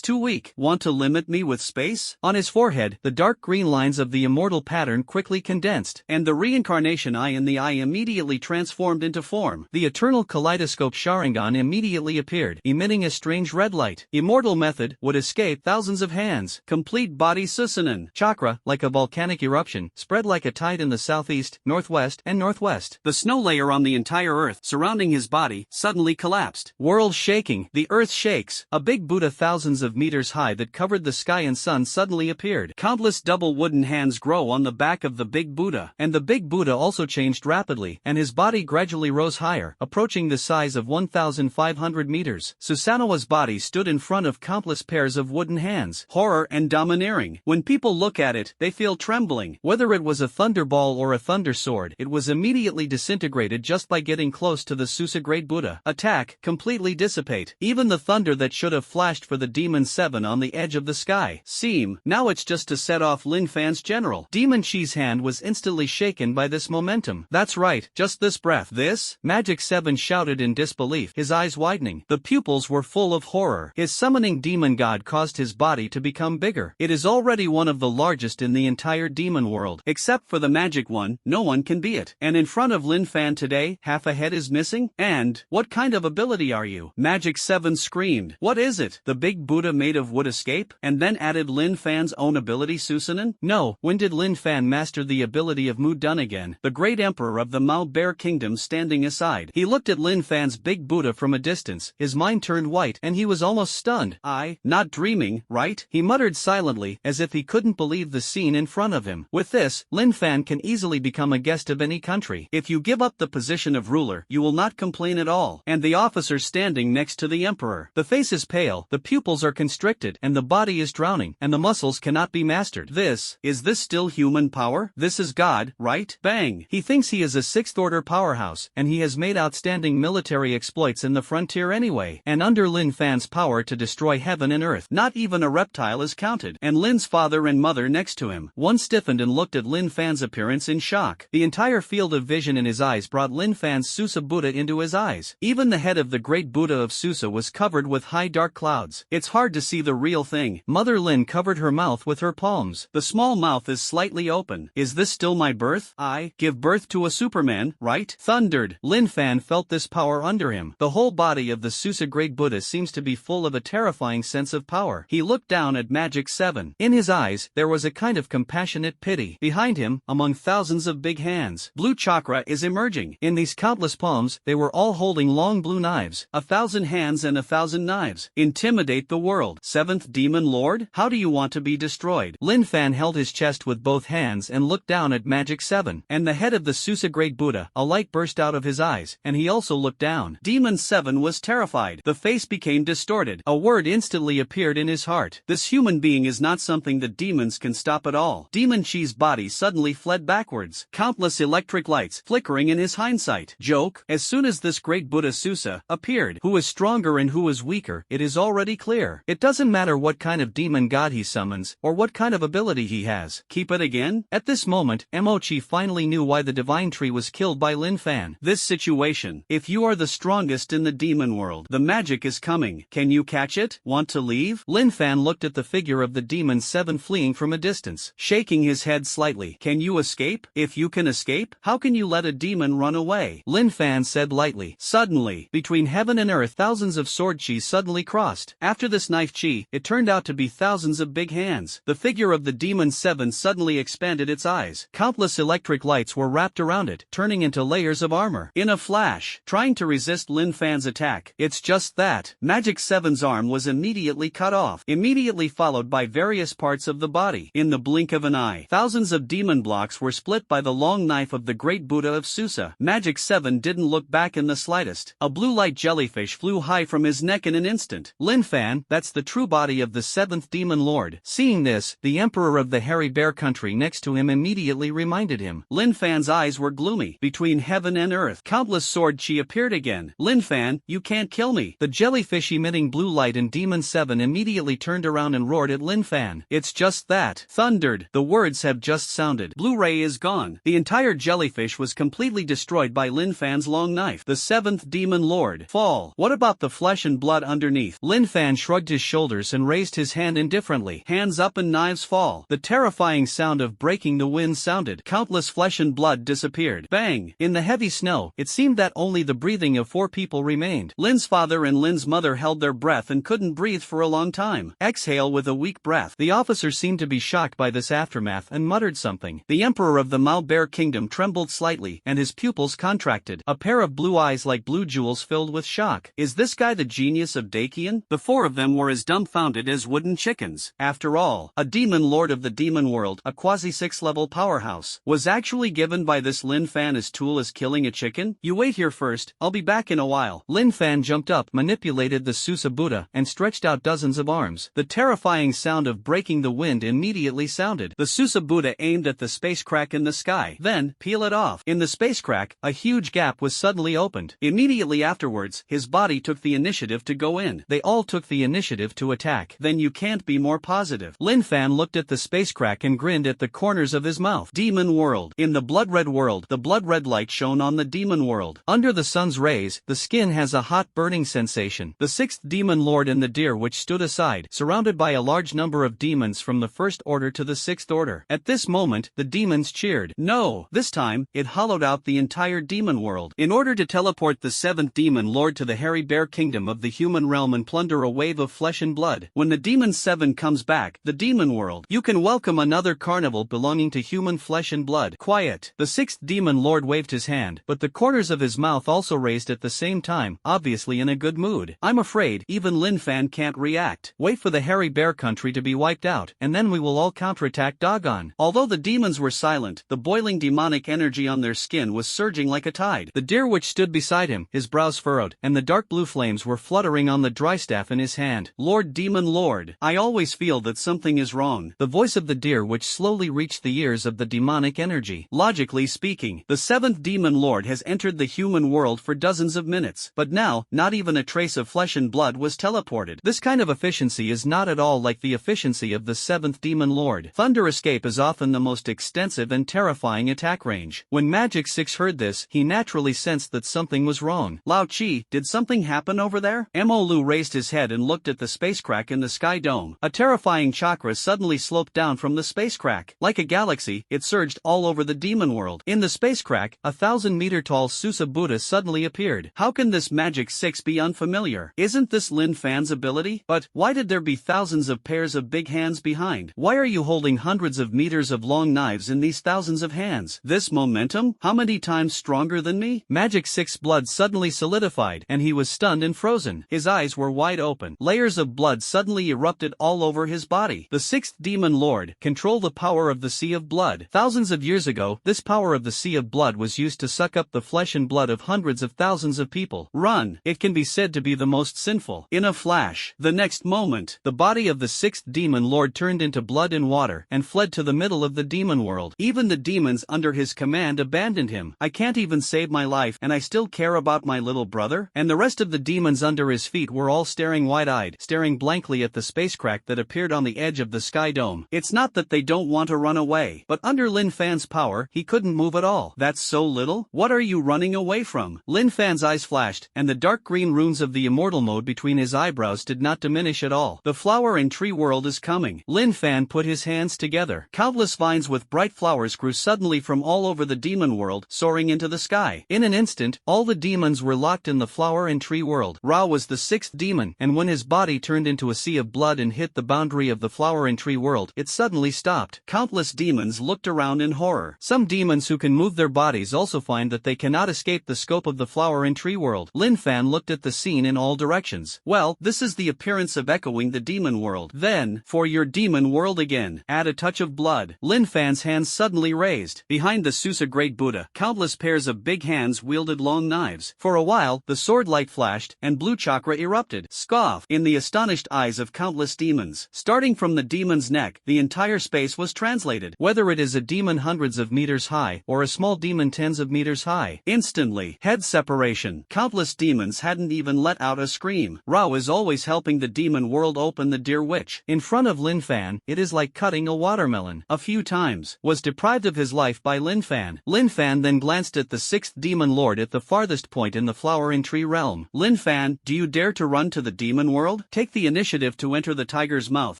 too weak. Want to limit me with space? On his forehead, the dark green lines of the immortal pattern quickly condensed, and the reincarnation eye in the eye immediately transformed into form. The eternal kaleidoscope Sharingan immediately appeared, emitting a strange red light. Immortal method would escape thousands of hands. Complete body Susanan. Chakra, like a volcanic eruption, spread like a tide in the southeast, northwest, and northwest. The snow layer on the entire earth surrounding his body suddenly collapsed. World shaking. The earth shakes. A big Buddha thousands of meters high that covered the sky and sun suddenly appeared. Countless double wooden hands grow on the back of the big Buddha, and the big Buddha also changed rapidly, and his body gradually rose higher, approaching the size of 1,500 meters. Susanoo's body stood in front of countless pairs of wooden hands. Horror and domineering. When people look at it, they feel trembling. Whether it was a thunderball or a thunder sword, it was immediately disintegrated just by getting close to the Susa Great Buddha. Attack, completely dissipate. Even the thunder that should have flashed for the Demon 7 on the edge of the sky. Seem, now it's just to set off Lin Fan's general. Demon Chi's hand was instantly shaken by this momentum. That's right, just this breath. This? Magic 7 shouted in disbelief, his eyes widening. The pupils were full of horror. His summoning demon god caused his body to become bigger. It is already one of the largest in the entire demon world. Except for the magic one, no one can be it. And in front of Lin Fan today, half a head is missing. missing? And, what kind of ability are you? Magic 7 screamed. What is it? The big Buddha made of wood escape? And then added Lin Fan's own ability Susanen? No, when did Lin Fan master the ability of Mu Dun again? The great emperor of the Mao Bear Kingdom standing aside. He looked at Lin Fan's big Buddha from a distance, his mind turned white and he was almost stunned. Not dreaming, right? He muttered silently, as if he couldn't believe the scene in front of him. With this, Lin Fan can easily become a guest of any country. If you give up the position of ruler, you will not complain at all. And the officer standing next to the emperor. The face is pale, the pupils are constricted, and the body is drowning, and the muscles cannot be mastered. Is this still human power? This is God, right? Bang! He thinks he is a sixth-order powerhouse, and he has made outstanding military exploits in the frontier anyway. And under Lin Fan's power to destroy heaven and earth, not even a reptile is counted. And Lin's father and mother next to him. One stiffened and looked at Lin Fan's appearance in shock. The entire field of vision in his eyes brought Lin Fan's Susa Buddha into his eyes. Even the head of the great Buddha of Susa was covered with high dark clouds. It's hard to see the real thing. Mother Lin covered her mouth with her palms. The small mouth is slightly open. Is this still my birth? I give birth to a Superman, right? Thundered. Lin Fan felt this power under him. The whole body of the Susa Great Buddha seems to be full of a terrifying sense of power. He looked down at Magic 7. In his eyes, there was a kind of compassionate pity. Behind him, among thousands of big hands, blue chakra is emerging. In these countless palms, they were all holding long blue knives. 1,000 hands and 1,000 knives. Intimidate the world. Seventh Demon Lord? How do you want to be destroyed? Lin Fan held his chest with both hands and looked down at Magic 7. And the head of the Susa Great Buddha, a light burst out of his eyes, and he also looked down. Demon 7 was terrified. The face became distorted. A word instantly appeared in his heart. This human being is not something that demons can stop at all. Demon Chi's body suddenly fled backwards. Countless electric lights flickering in his hindsight. Joke. As soon as this great Buddha Susa appeared, who is stronger and who is weaker, it is already clear. It doesn't matter what kind of demon god he summons, or what kind of ability he has. Keep it again? At this moment, Mochi finally knew why the divine tree was killed by Lin Fan. This situation. If you are the strongest in the demon world, the magic is coming. Can you catch it? Want to leave? Lin Fan looked at the figure of the demon 7 fleeing from a distance, shaking his head slightly. Can you escape? If you can escape, how can you let a demon run away? Lin Fan said lightly. Suddenly, between heaven and earth, thousands of sword chi suddenly crossed. After this knife chi, it turned out to be thousands of big hands. The figure of the demon 7 suddenly expanded its eyes. Countless electric lights were wrapped around it, turning into layers of armor. In a flash, trying to resist Lin Fan's attack. It's just that. Magic 7's arm was immediately cut off, immediately followed by various parts of the body. In the blink of an eye, thousands of demon blocks were split by the long knife of the great Buddha of Susa. Magic 7 didn't look back in the slightest. A blue light jellyfish flew high from his neck in an instant. Lin Fan, that's the true body of the 7th Demon Lord. Seeing this, the emperor of the hairy bear country next to him immediately reminded him. Lin Fan's eyes were gloomy. Between heaven and earth, countless sword chi appeared again. Lin Fan, you can't kill me. The jellyfish emitting blue light and Demon 7 immediately turned around and roared at Lin Fan. It's just that. Thundered. The words have just sounded. Blu-ray is gone. The entire jellyfish was completely destroyed by Lin Fan's long knife. The 7th Demon Lord. Fall. What about the flesh and blood underneath? Lin Fan shrugged his shoulders and raised his hand indifferently. Hands up and knives fall. The terrifying sound of breaking the wind sounded. Countless flesh and blood disappeared. Bang! In the heavy snow, it seemed that only the breathing of 4 people remained. Lin's father and Lin's mother held their breath and couldn't breathe for a long time. Exhale with a weak breath. The officer seemed to be shocked by this aftermath and muttered something. The emperor of the Mao Bear Kingdom trembled slightly and his pupils contracted. A pair of blue eyes like blue jewels filled with shock. Is this guy the genius of Dakian? The 4 of them were as dumbfounded as wooden chickens. After all, a demon lord of the demon world, a quasi-6th level powerhouse, was actually given by this Lin Fan as tool as killing a chicken? You wait here first, I'll be back in a while. Lin Fan jumped up, manipulated the Susa Buddha, and stretched out dozens of arms. The terrifying sound of breaking the wind immediately sounded. The Susa Buddha aimed at the space crack in the sky. Then, peel it off. In the space crack, a huge gap was suddenly opened. Immediately afterwards, his body took the initiative to go in. They all took the initiative to attack. Then you can't be more positive. Lin Fan looked at the space crack and grinned at the corners of his mouth. Demon world. In the blood red world, the blood red light shone on the demon world. Under the sun's rays, the skin has a hot burning sensation. The 6th demon lord and the deer which stood aside, surrounded by a large number of demons from the 1st order to the 6th order. At this moment, the demons cheered. No! This time, it hollowed out the entire demon world. In order to teleport the 7th demon lord to the hairy bear kingdom of the human realm and plunder a wave of flesh and blood. When the demon 7 comes back, the demon world, you can welcome another carnival belonging to human flesh and blood. Quiet. The 6th demon lord waved his hand, but the corners of his mouth also raised at the same time, obviously in a good mood. I'm afraid even Lin Fan can't react. Wait for the hairy bear country to be wiped out, and then we will all counterattack Dogon. Although the demons were silent, the boiling demonic energy on their skin was surging like a tide. The deer which stood beside him, his brows furrowed, and the dark blue flames were fluttering on the dry staff in his hand. Lord Demon Lord, I always feel that something is wrong. The voice of the deer which slowly reached the ears of the demonic energy. Logically speaking, the 7th demon lord has entered the human world for dozens of minutes, but now, not even a trace of flesh and blood was teleported. This kind of efficiency is not at all like the efficiency of the 7th demon lord. Thunder escape is often the most extensive and terrifying attack range. When Magic 6 heard this, he naturally sensed that something was wrong. Lao Chi, did something happen over there? Mo Lu raised his head and looked at the space crack in the sky dome. A terrifying chakra suddenly sloped down from the space crack. Like a galaxy, it surged all over the demon world. In the space crack, a 1,000-meter-tall Susa Buddha suddenly appeared. How can this Magic 6 be unfamiliar? Isn't this Lin Fan's ability? But why did there be thousands of pairs of big hands behind? Why are you holding hundreds of meters of long knives in these thousands of hands? This momentum? How many times stronger than me? Magic 6's blood suddenly solidified, and he was stunned and frozen. His eyes were wide open. Layers of blood suddenly erupted all over his body. The 6th demon lord, control the power of the sea of blood. Thousands of years ago, this power of the sea of blood was used to suck up the flesh and blood of hundreds of thousands of people. Run! It can be said to be the most sinful. In a flash, the next moment, the body of the 6th demon lord turned into blood and water, and fled to the middle of the demon world. Even the demons under his command abandoned him. I can't even save my life, and I still care about my little brother? And the rest of the demons under his feet were all staring wide-eyed, staring blankly at the space crack that appeared on the edge of the sky dome. It's not that they don't want to run away, but under Lin Fan's power, he couldn't move at all. That's so little? What are you running away from? Lin Fan's eyes flashed, and the dark green runes of the immortal mode between his eyebrows did not diminish at all. The flower and tree world is coming. Lin Fan put his hands together. Countless vines with bright flowers grew suddenly from all over the demon world, soaring into the sky. In an instant, all the demons were locked in the flower and tree world. Ra was the 6th demon, and when his body turned into a sea of blood and hit the boundary of the flower and tree world, it suddenly stopped. Countless demons looked around in horror. Some demons who can move their bodies also find that they cannot escape the scope of the flower and tree world. Lin Fan looked at the scene in all directions. Well, this is the appearance of echoing the demon world. Then, for your demon world again, add a touch of blood. Lin Fan's hands suddenly raised. Behind the Susa Great Buddha, countless pairs of big hands wielded long knives. For a while, the sword light flashed, and blue chakra erupted. Scoff! In the astonished eyes of countless demons. Starting from the demon's neck, the entire space was translated. Whether it is a demon hundreds of meters high, or a small demon tens of meters high. Instantly, head separation. Countless demons hadn't even let out a scream. Ra is always helping the demon world open the dear witch. In front of Lin Fan, it is like cutting a watermelon. A few times, was deprived of his life by Lin Fan. Lin Fan then glanced at the 6th demon lord at the farthest point in the flower and tree realm. Lin Fan, do you dare to run to the demon world? Take the initiative to enter the tiger's mouth,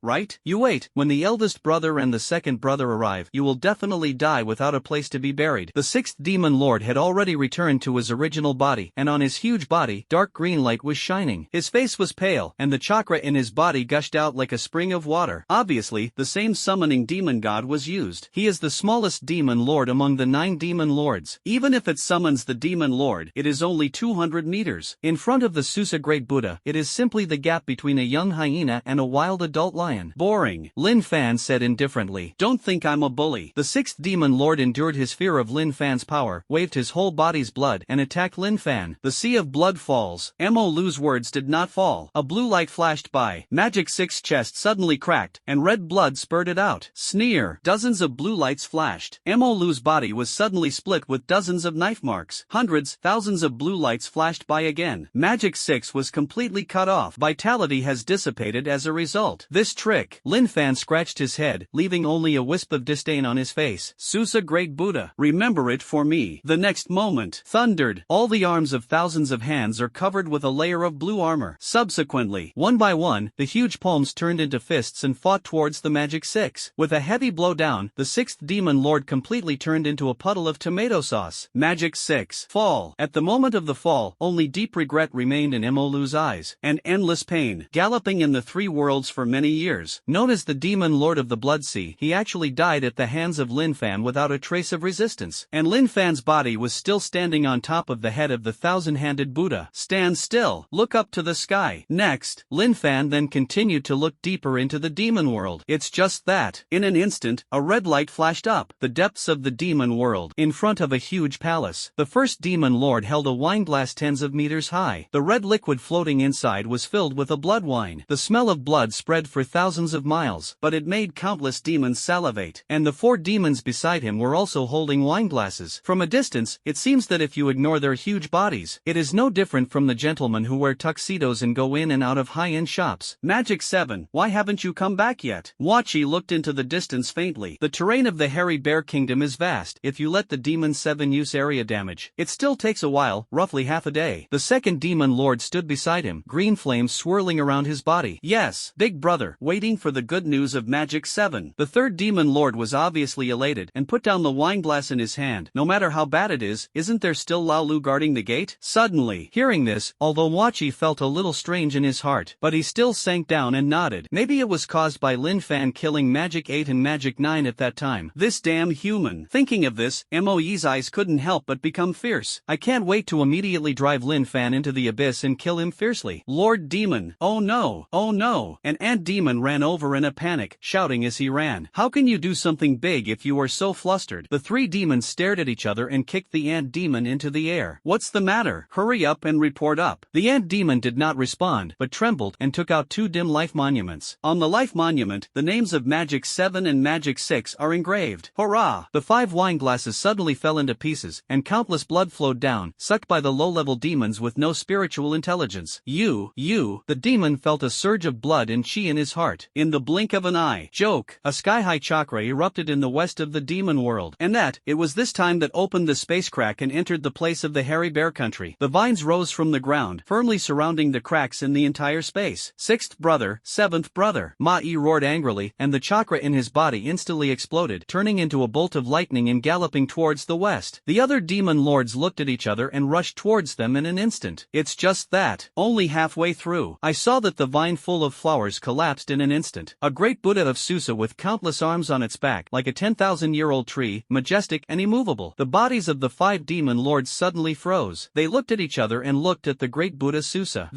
right? You wait. When the eldest brother and the second brother arrive, you will definitely die without a place to be buried. The 6th demon lord had already returned to his original body, and on his huge body, dark green light was shining. His face was pale, and the chakra in his body gushed out like a spring of water. Obviously, the same summoning demon god was used. He is the smallest demon lord among the 9 demon lords. Even if it summons the demon lord, it is only 200 meters. In front of the Susa Great Buddha, it is simply the gap between a young hyena and a wild adult lion. Boring, Lin Fan said indifferently. Don't think I'm a bully. The 6th demon lord endured his fear of Lin Fan's power, waved his whole body's blood, and attacked Lin Fan. The sea of blood falls. Mo Lu's words did not fall. A blue light flashed by. Magic 6's chest suddenly cracked, and red blood spurted out. Sneer. Dozens of blue lights flashed. Mo Lu's body was suddenly split with dozens of knife marks. Hundreds, thousands of blue lights flashed by again. Magic 6 was completely cut off. Vitality has dissipated as a result. This trick. Lin Fan scratched his head, leaving only a wisp of disdain on his face. Susa Great Buddha, remember it for me. The next moment, thundered. All the arms of thousands of hands are covered with a layer of blue armor. Subsequently, one by one, the huge palms turned into fists and fought towards the Magic 6. With a heavy blow down, the 6th demon lord completely turned into a puddle of tomato sauce. Magic 6. Fall. At the moment of the fall, only deep regret remained in Emolu's eyes, and endless pain. Galloping in the three worlds for many years, known as the Demon Lord of the Blood Sea, he actually died at the hands of Lin Fan without a trace of resistance. And Lin Fan's body was still standing on top of the head of the thousand-handed Buddha. Stand still. Look up to the sky. Next, Lin Fan then continued to look deeper into the demon world. It's just that. In an instant, a red light flashed up. The depths of the demon world. In front of a huge palace. The first demon lord held a wine glass tens of meters high. The red liquid floating inside was filled with a blood wine. The smell of blood spread for thousands of miles, but it made countless demons salivate. And the four demons beside him were also holding wine glasses. From a distance, it seems that if you ignore their huge bodies, it is no different from the gentlemen who wear tuxedos and go in and out of high-end shops. Magic 7, why haven't you come back yet? Wachi looked into the distance faintly. The terrain of the Hairy Bear Kingdom is vast. If you let the Demon 7 use area damage, it still takes a while, roughly half a day. The second demon lord stood beside him, green flames swirling around his body. Yes, big brother, waiting for the good news of Magic 7. The third demon lord was obviously elated and put down the wine glass in his hand. No matter how bad it is, isn't there still Lao Lu guarding the gate? Suddenly, hearing this, although Wachi felt a little strange in his heart, but he still sank down and nodded. Maybe it was caused by Lin Fan killing Magic 8 and Magic 9 at that time. This damn human. Thinking of this, Moe's eyes couldn't help but become fierce. I can't wait to immediately drive Lin Fan into the abyss and kill him fiercely. Lord Demon. Oh no. Oh no. An ant demon ran over in a panic, shouting as he ran. How can you do something big if you are so flustered? The three demons stared at each other and kicked the ant demon into the air. What's the matter? Hurry up and report up. The ant demon did not respond, but trembled and took out two dim life monuments. On the life monument, the names of Magic 7 and Magic 6 are engraved. Hurrah! The 5 wine glasses suddenly fell into pieces, and countless blood flowed down, sucked by the low-level demons with no spiritual intelligence. The demon felt a surge of blood and chi in his heart. In the blink of an eye. Joke. A sky-high chakra erupted in the west of the demon world. And it was this time that opened the space crack and entered the place of the Hairy Bear country. The vines rose from the ground, firmly surrounding the cracks in the entire space. Sixth brother, seventh brother. Ma-e roared angrily, and the chakra in his body instantly exploded, turning into a bolt of lightning and galloping towards the west. The other demon lords looked at each other and rushed towards them in an instant. It's just that. Only halfway through, I saw that the vine full of flowers collapsed in an instant. A great Buddha of Susa with countless arms on its back, like a 10,000-year-old tree, majestic and immovable. The bodies of the 5 demon lords suddenly froze. They looked at each other and looked at the great Buddha Susa.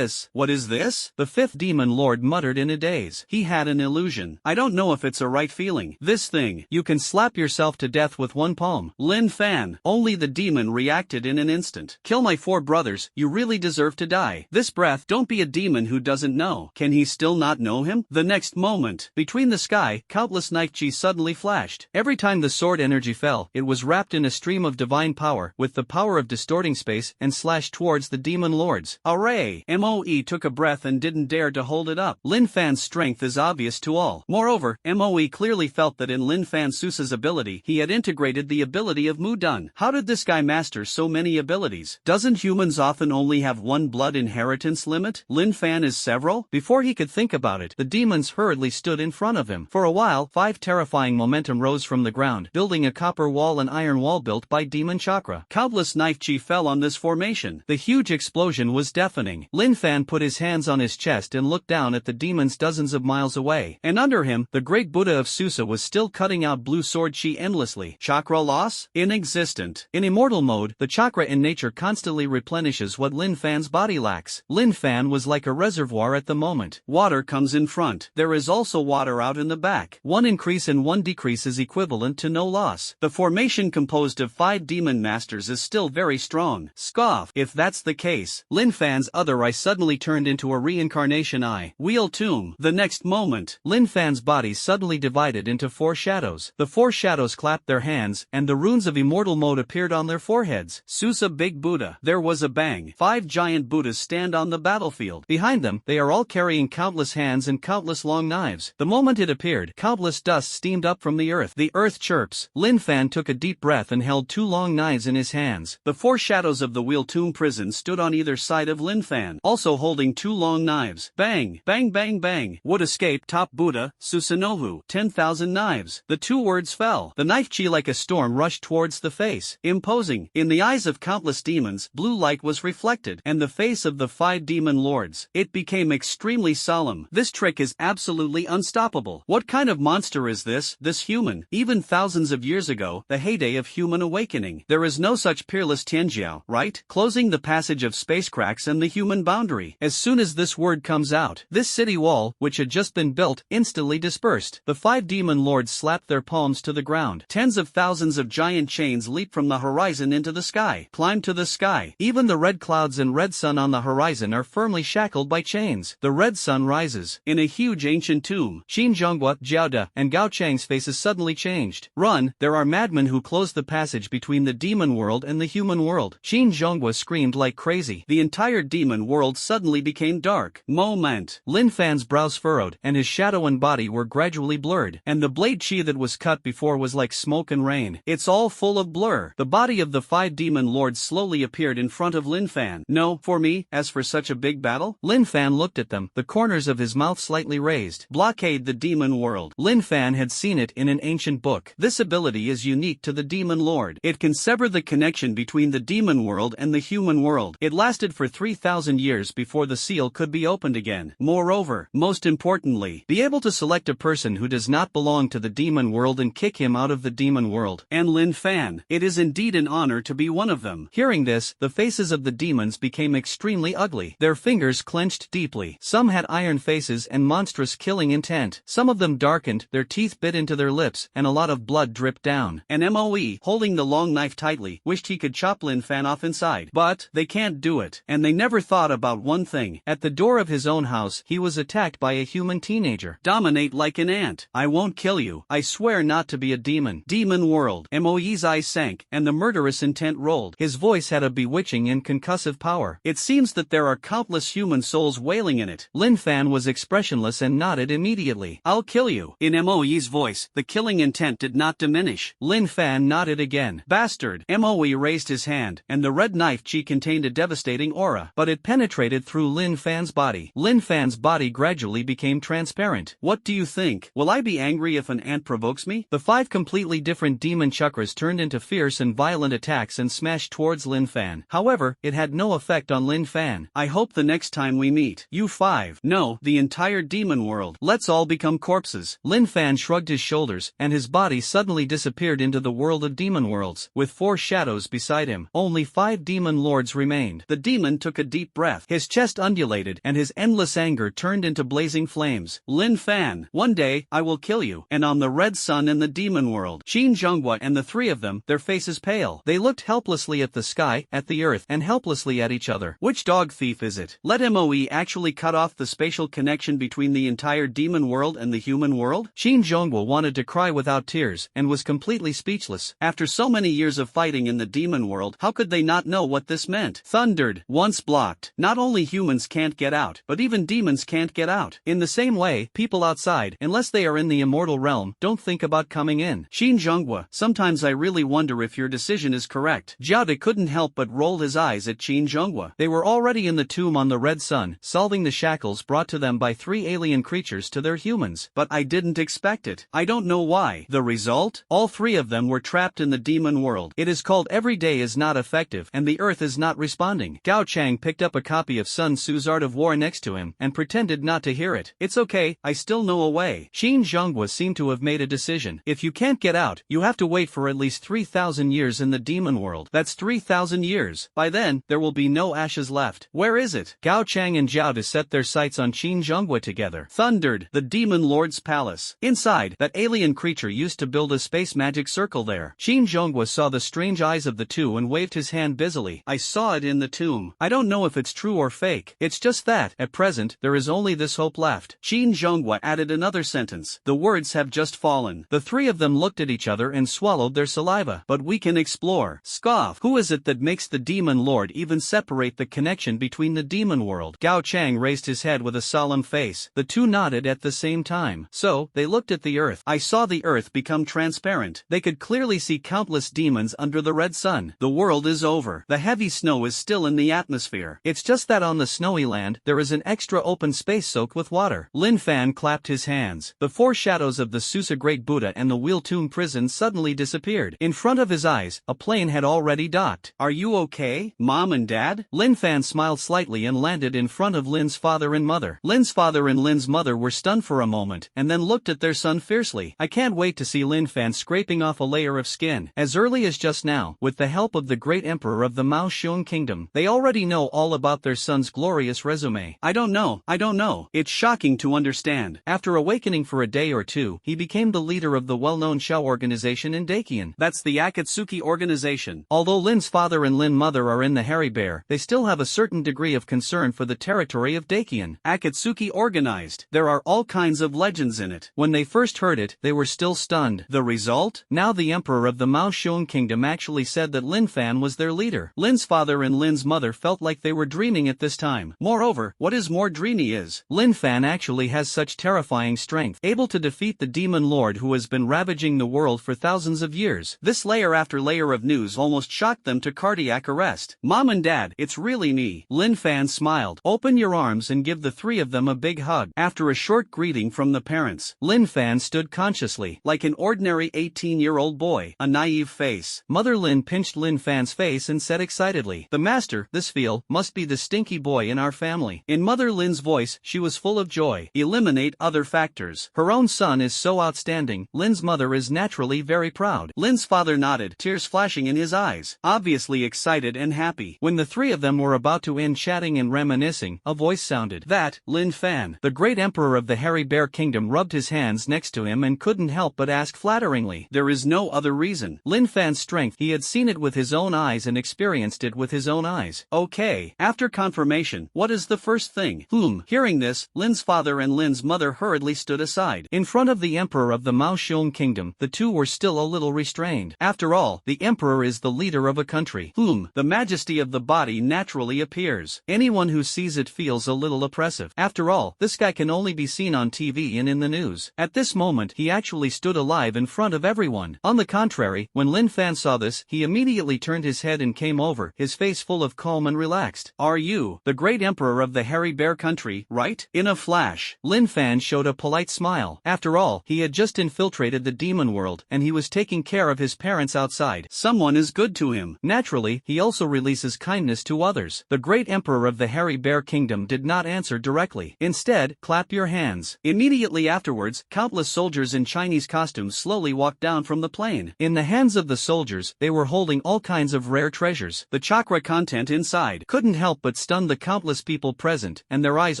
What is this? The 5th demon lord muttered in a daze. He had an illusion. I don't know if it's a right feeling. This thing, you can slap yourself to death with one palm. Lin Fan. Only the demon reacted in an instant. Kill my 4 brothers, you really deserve to die. This breath, don't be a demon who doesn't know. Can he still not know him? The next moment, between the sky, countless knife chi suddenly flashed. Every time the sword energy fell, it was wrapped in a stream of divine power, with the power of distorting space, and slashed towards the demon lords. Array! Moe took a breath and didn't dare to hold it up. Lin Fan's strength is obvious to all. Moreover, Moe clearly felt that in Lin Fan Susa's ability, he had integrated the ability of Mudun. How did this guy master so many abilities? Doesn't humans often only have one blood inheritance limit? Lin Fan is several? Before he could think about it, the demons hurriedly stood in front of him. For a while, 5 terrifying momentum rose from the ground, building a copper wall and iron wall built by demon chakra. Countless knife chi fell on this formation. The huge explosion was deafening. Lin Fan put his hands on his chest and looked down at the demons dozens of miles away. And under him, the great Buddha of Susa was still cutting out blue sword chi endlessly. Chakra loss? Inexistent. In immortal mode, the chakra in nature constantly replenishes what Lin Fan's body lacks. Lin Fan was like a reservoir at the moment. Water comes in front. There is also water out in the back. One increase and one decrease is equivalent to no loss. The formation composed of 5 demon masters is still very strong. Scoff. If that's the case, Lin Fan's other eye suddenly turned into a reincarnation eye. Wheel tomb. The next moment, Lin Fan's body suddenly divided into 4 shadows. The 4 shadows clapped their hands, and the runes of immortal mode appeared on their foreheads. Susa Big Buddha. There was a bang. 5 giant Buddhas stand on the battlefield. Behind them, they are all carrying countless hands and countless long knives. The moment it appeared, countless dust steamed up from the earth. The earth chirps. Lin Fan took a deep breath and held 2 long knives in his hands. The 4 shadows of the Wheel Tomb prison stood on either side of Lin Fan, also holding 2 long knives. Bang! Bang bang bang! Would escape top Buddha, Susanoo. 10,000 knives. The 2 words fell. The knife chi like a storm rushed towards the face. Imposing, In the eyes of countless demons, blue light was reflected, and the face of the 5 demon lords. It became extremely solemn. This trick is absolutely unstoppable. What kind of monster is this human? Even thousands of years ago, the heyday of human awakening. There is no such peerless Tianjiao, right? Closing the passage of space cracks and the human boundary. As soon as this word comes out, this city wall, which had just been built, instantly dispersed. The 5 demon lords slapped their palms to the ground. Tens of thousands of giant chains leaped from the horizon into the sky, climbed to the sky. Even the red clouds and red sun on the horizon are firmly shackled by chains. The red sun rises. In a huge ancient tomb, Xinjiangwa, Jiaoda, and Gao Chang's faces suddenly changed. Run, there are madmen who close the passage between the demon world and the human world. Xinjiangwa screamed like crazy. The entire demon world suddenly became dark. Moment. Lin Fan's brows furrowed, and his shadow and body were gradually blurred, and the blade chi that was cut before was like smoke and rain. It's all full of blur. The body of the 5 demon lords slowly appeared in front of Lin Fan. No, for me, as for such a big battle? Lin Fan looked at them, the corners of his mouth slightly raised. Blockade the demon world. Lin Fan had seen it in an ancient book. This ability is unique to the demon lord. It can sever the connection between the demon world and the human world. It lasted for 3,000 years before the seal could be opened again. Moreover, most importantly, be able to select a person who does not belong to the demon world and kick him out of the demon world. And Lin Fan, it is indeed an honor to be one of them. Hearing this, the faces of the demons became extremely ugly. Their fingers clenched deeply. Some had iron faces and monstrous killing intent. Some of them darkened, their teeth bit into their lips, and a lot of blood dripped down. And Moe, holding the long knife tightly, wished he could chop Lin Fan off inside. But they can't do it. And they never thought about one thing. At the door of his own house, he was attacked by a human teenager. Dominate like an ant. I won't kill you. I swear not to be a demon. Demon world. Moe's eyes sank, and the murderous intent rolled. His voice had a bewitching and concussive power. It seems that there are countless human souls wailing in it. Lin Fan was expressionless and nodded immediately. I'll kill you. In Moe's voice, the killing intent did not diminish. Lin Fan nodded again. Bastard. Moe raised his hand, and the red knife chi contained a devastating aura, but it penetrated through Lin Fan's body. Lin Fan's body gradually became transparent. What do you think? Will I be angry if an ant provokes me? The 5 completely different demon chakras turned into fierce and violent attacks and smashed towards Lin Fan. However, it had no effect on Lin Fan. I hope the next time we meet, you 5, no, the entire demon world, let's all become corpses. Lin Fan shrugged his shoulders, and his body suddenly disappeared into the world of demon worlds, with 4 shadows beside him. Only 5 demon lords remained. The demon took a deep breath. His chest undulated, and his endless anger turned into blazing flames. Lin Fan, one day, I will kill you, and on the red sun in the demon world. Xinjiangwa and the 3 of them, their faces pale. They looked helplessly at the sky, at the earth, and helplessly at each other. Which dog thief is it? Let Moe actually cut off the spatial connection between the entire demon world and the human world? Xinjiangwa wanted to cry without tears, and was completely speechless. After so many years of fighting in the demon world, how could they not know what this meant? Thundered. Once blocked, not only humans can't get out, but even demons can't get out. In the same way, people outside, unless they are in the Immortal Realm, don't think about coming in. Xinjiangwa, sometimes I really wonder if your decision is correct. Jiaode couldn't help but rolled his eyes at Xinjiangwa. They were already in the tomb on the red sun, solving the shackles brought to them by 3 alien creatures to their humans. But I didn't expect it. I don't know why. The result? All 3 of them were trapped in the demon world. It is called Every Day is Not Effective, and the earth is not responding. Gao Chang picked up a copy of Sun Tzu's Art of War next to him, and pretended not to hear it. It's okay, I still know a way. Xinjiangwa seemed to have made a decision. If you can't get out, you have to wait for at least 3,000 years in the demon world. That's 3,000 years. By then, there will be no ashes left. Where is it? Gao Chang and Jiaode set their sights on Xinjiangwa together. Thundered. The demon lord's palace. Inside, that alien creature used to build a space magic circle there. Xinjiangwa saw the strange eyes of the 2 and waved his hand busily. I saw it in the tomb. I don't know if it's true or fake. It's just that, at present, there is only this hope left. Xinjiangwa added another sentence. The words have just fallen. The 3 of them looked at each other and swallowed their saliva. But we can explore. Scoff. Who is it that makes the demon lord even separate the connection between the demon world? Gao Chang raised his head with a solemn face. The 2 nodded at the same time. So, they looked at the earth. I saw the earth become transparent. They could clearly see countless demons under the red sun. The world is over. The heavy snow is still in the atmosphere. It's just that on the snowy land, there is an extra open space soaked with water. Lin Fan clapped his hands. The 4 shadows of the Susa Great Buddha and the Wheel Tomb prison suddenly disappeared. In front of his eyes, a plane plane had already docked. Are you okay, Mom and Dad? Lin Fan smiled slightly and landed in front of Lin's father and mother. Lin's father and Lin's mother were stunned for a moment, and then looked at their son fiercely. I can't wait to see Lin Fan scraping off a layer of skin. As early as just now, with the help of the great emperor of the Mao Xiong kingdom, they already know all about their son's glorious resume. I don't know. It's shocking to understand. After awakening for a day or two, he became the leader of the well-known Shao organization in Dakian. That's the Akatsuki organization. Although Lin's father and Lin mother are in the Hairy Bear, they still have a certain degree of concern for the territory of Dakian. Akatsuki organized. There are all kinds of legends in it. When they first heard it, they were still stunned. The result? Now the emperor of the Mao Xiong kingdom actually said that Lin Fan was their leader. Lin's father and Lin's mother felt like they were dreaming at this time. Moreover, what is more dreamy is, Lin Fan actually has such terrifying strength, able to defeat the demon lord who has been ravaging the world for thousands of years. This layer after layer of news almost shocked them to cardiac arrest. Mom and Dad, it's really me. Lin Fan smiled. Open your arms and give the three of them a big hug. After a short greeting from the parents, Lin Fan stood consciously, like an ordinary 18-year-old boy, a naive face. Mother Lin pinched Lin Fan's face and said excitedly, "The master, this feel, must be the stinky boy in our family." In Mother Lin's voice, she was full of joy. Eliminate other factors. Her own son is so outstanding. Lin's mother is naturally very proud. Lin's father nodded, tears flashing in his eyes, obviously excited and happy. When the three of them were about to end chatting and reminiscing, a voice sounded. That, Lin Fan. The great emperor of the Hairy Bear Kingdom rubbed his hands next to him and couldn't help but ask flatteringly. There is no other reason. Lin Fan's strength, he had seen it with his own eyes and experienced it with his own eyes. Okay. After confirmation, what is the first thing? Hearing this, Lin's father and Lin's mother hurriedly stood aside. In front of the emperor of the Mao Xiong kingdom, the two were still a little restrained. After all, the emperor is the leader of a country. The majesty of the body naturally appears. Anyone who sees it feels a little oppressive. After all, this guy can only be seen on TV and in the news. At this moment, he actually stood alive in front of everyone. On the contrary, when Lin Fan saw this, he immediately turned his head and came over, his face full of calm and relaxed. Are you the great emperor of the Hairy Bear country, right? In a flash, Lin Fan showed a polite smile. After all, he had just infiltrated the demon world, and he was taking care of his parents outside. Someone is good to him. Naturally, he also releases kindness to others. The great emperor of the Hairy Bear Kingdom did not answer directly. Instead, clap your hands. Immediately afterwards, countless soldiers in Chinese costumes slowly walked down from the plane. In the hands of the soldiers, they were holding all kinds of rare treasures. The chakra content inside couldn't help but stun the countless people present, and their eyes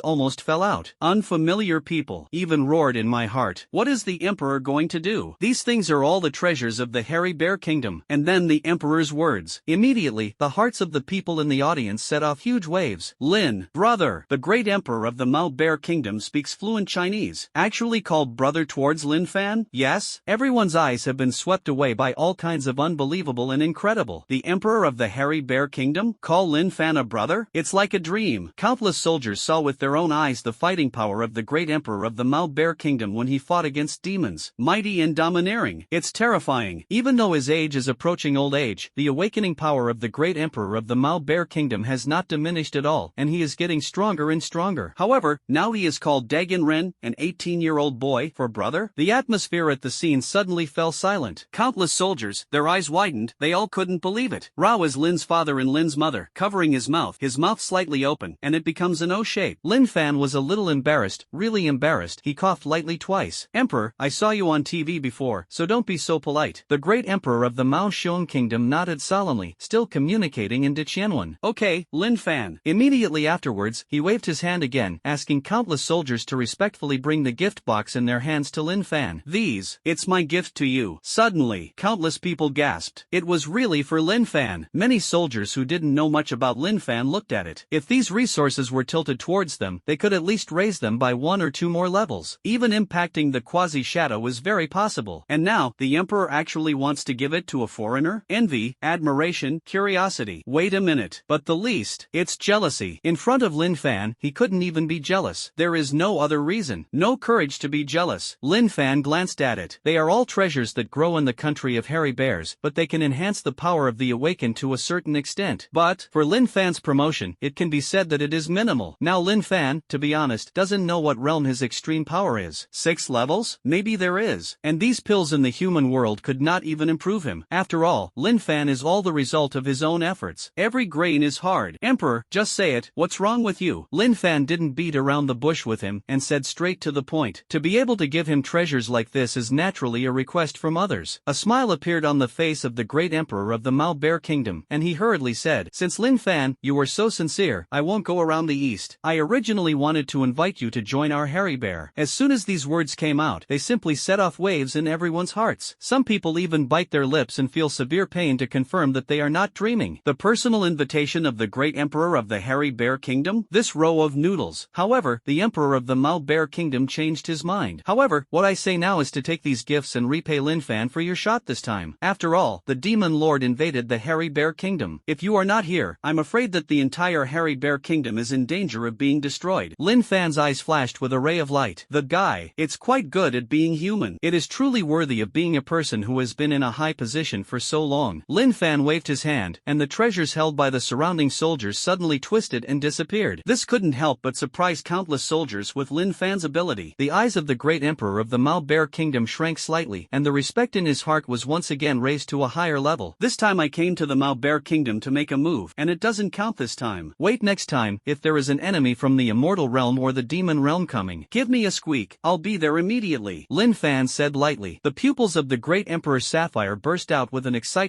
almost fell out. Unfamiliar people, even roared in my heart. What is the emperor going to do? These things are all the treasures of the Hairy Bear Kingdom. And then the emperor's words. Immediately, the hearts of the people in the audience set off huge waves. Lin, brother, the great emperor of the Mao Bear Kingdom speaks fluent Chinese. Actually called brother towards Lin Fan? Yes? Everyone's eyes have been swept away by all kinds of unbelievable and incredible. The emperor of the Hairy Bear Kingdom? Call Lin Fan a brother? It's like a dream. Countless soldiers saw with their own eyes the fighting power of the great emperor of the Mao Bear Kingdom when he fought against demons, mighty and domineering. It's terrifying. Even though his age is approaching old age, the awakening power of the great emperor of the Mao Bear Kingdom has not diminished at all, and he is getting stronger and stronger. However, now he is called Dagon Ren, an 18-year-old boy, for brother? The atmosphere at the scene suddenly fell silent. Countless soldiers, their eyes widened, they all couldn't believe it. Rao is Lin's father and Lin's mother, covering his mouth slightly open, and it becomes an O shape. Lin Fan was a little embarrassed, really embarrassed. He coughed lightly twice. Emperor, I saw you on TV before, so don't be so polite. The great emperor of the Mao Xiong kingdom nodded solemnly, still communicating in Diqianwen. Okay, Lin Fan. Immediately afterwards, he waved his hand again, asking countless soldiers to respectfully bring the gift box in their hands to Lin Fan. It's my gift to you. Suddenly, countless people gasped. It was really for Lin Fan. Many soldiers who didn't know much about Lin Fan looked at it. If these resources were tilted towards them, they could at least raise them by 1 or 2 more levels. Even impacting the quasi-shadow is very possible. And now, the emperor actually wants to give it to a foreigner? Envy, admiration, curiosity. Wait a minute. But the least, it's jealousy. In front of Lin Fan, he couldn't even be jealous. There is no other reason. No courage to be jealous. Lin Fan glanced at it. They are all treasures that grow in the country of hairy bears, but they can enhance the power of the awakened to a certain extent. But, for Lin Fan's promotion, it can be said that it is minimal. Now Lin Fan, to be honest, doesn't know what realm his extreme power is. 6 levels? Maybe there is. And these pills in the human world could not even improve him. After all, Lin Fan is all the result of his own efforts. Every grain is hard. Emperor, just say it, what's wrong with you? Lin Fan didn't beat around the bush with him and said straight to the point. To be able to give him treasures like this is naturally a request from others. A smile appeared on the face of the great emperor of the Mao Bear Kingdom, and he hurriedly said, since Lin Fan, you were so sincere, I won't go around the east. I originally wanted to invite you to join our hairy bear. As soon as these words came out, they simply set off waves in everyone's hearts. Some people even bite their lips and feel severe pain to confirm that they are not dreaming. The personal invitation of the great emperor of the hairy bear kingdom? This row of noodles. However, the emperor of the Mao Bear Kingdom changed his mind. However, what I say now is to take these gifts and repay Lin Fan for your shot this time. After all, the demon lord invaded the hairy bear kingdom. If you are not here, I'm afraid that the entire hairy bear kingdom is in danger of being destroyed. Lin Fan's eyes flashed with a ray of light. The guy, it's quite good at being human. It is truly worthy of being a person who has been in a high position for so long. Lin Fan waved his hand, and the treasures held by the surrounding soldiers suddenly twisted and disappeared. This couldn't help but surprise countless soldiers with Lin Fan's ability. The eyes of the great emperor of the Mao Bear Kingdom shrank slightly, and the respect in his heart was once again raised to a higher level. This time I came to the Mao Bear Kingdom to make a move, and it doesn't count this time. Wait, next time, if there is an enemy from the Immortal Realm or the Demon Realm coming, give me a squeak, I'll be there immediately. Lin Fan said lightly. The pupils of the great Emperor Sapphire burst out with an excitement.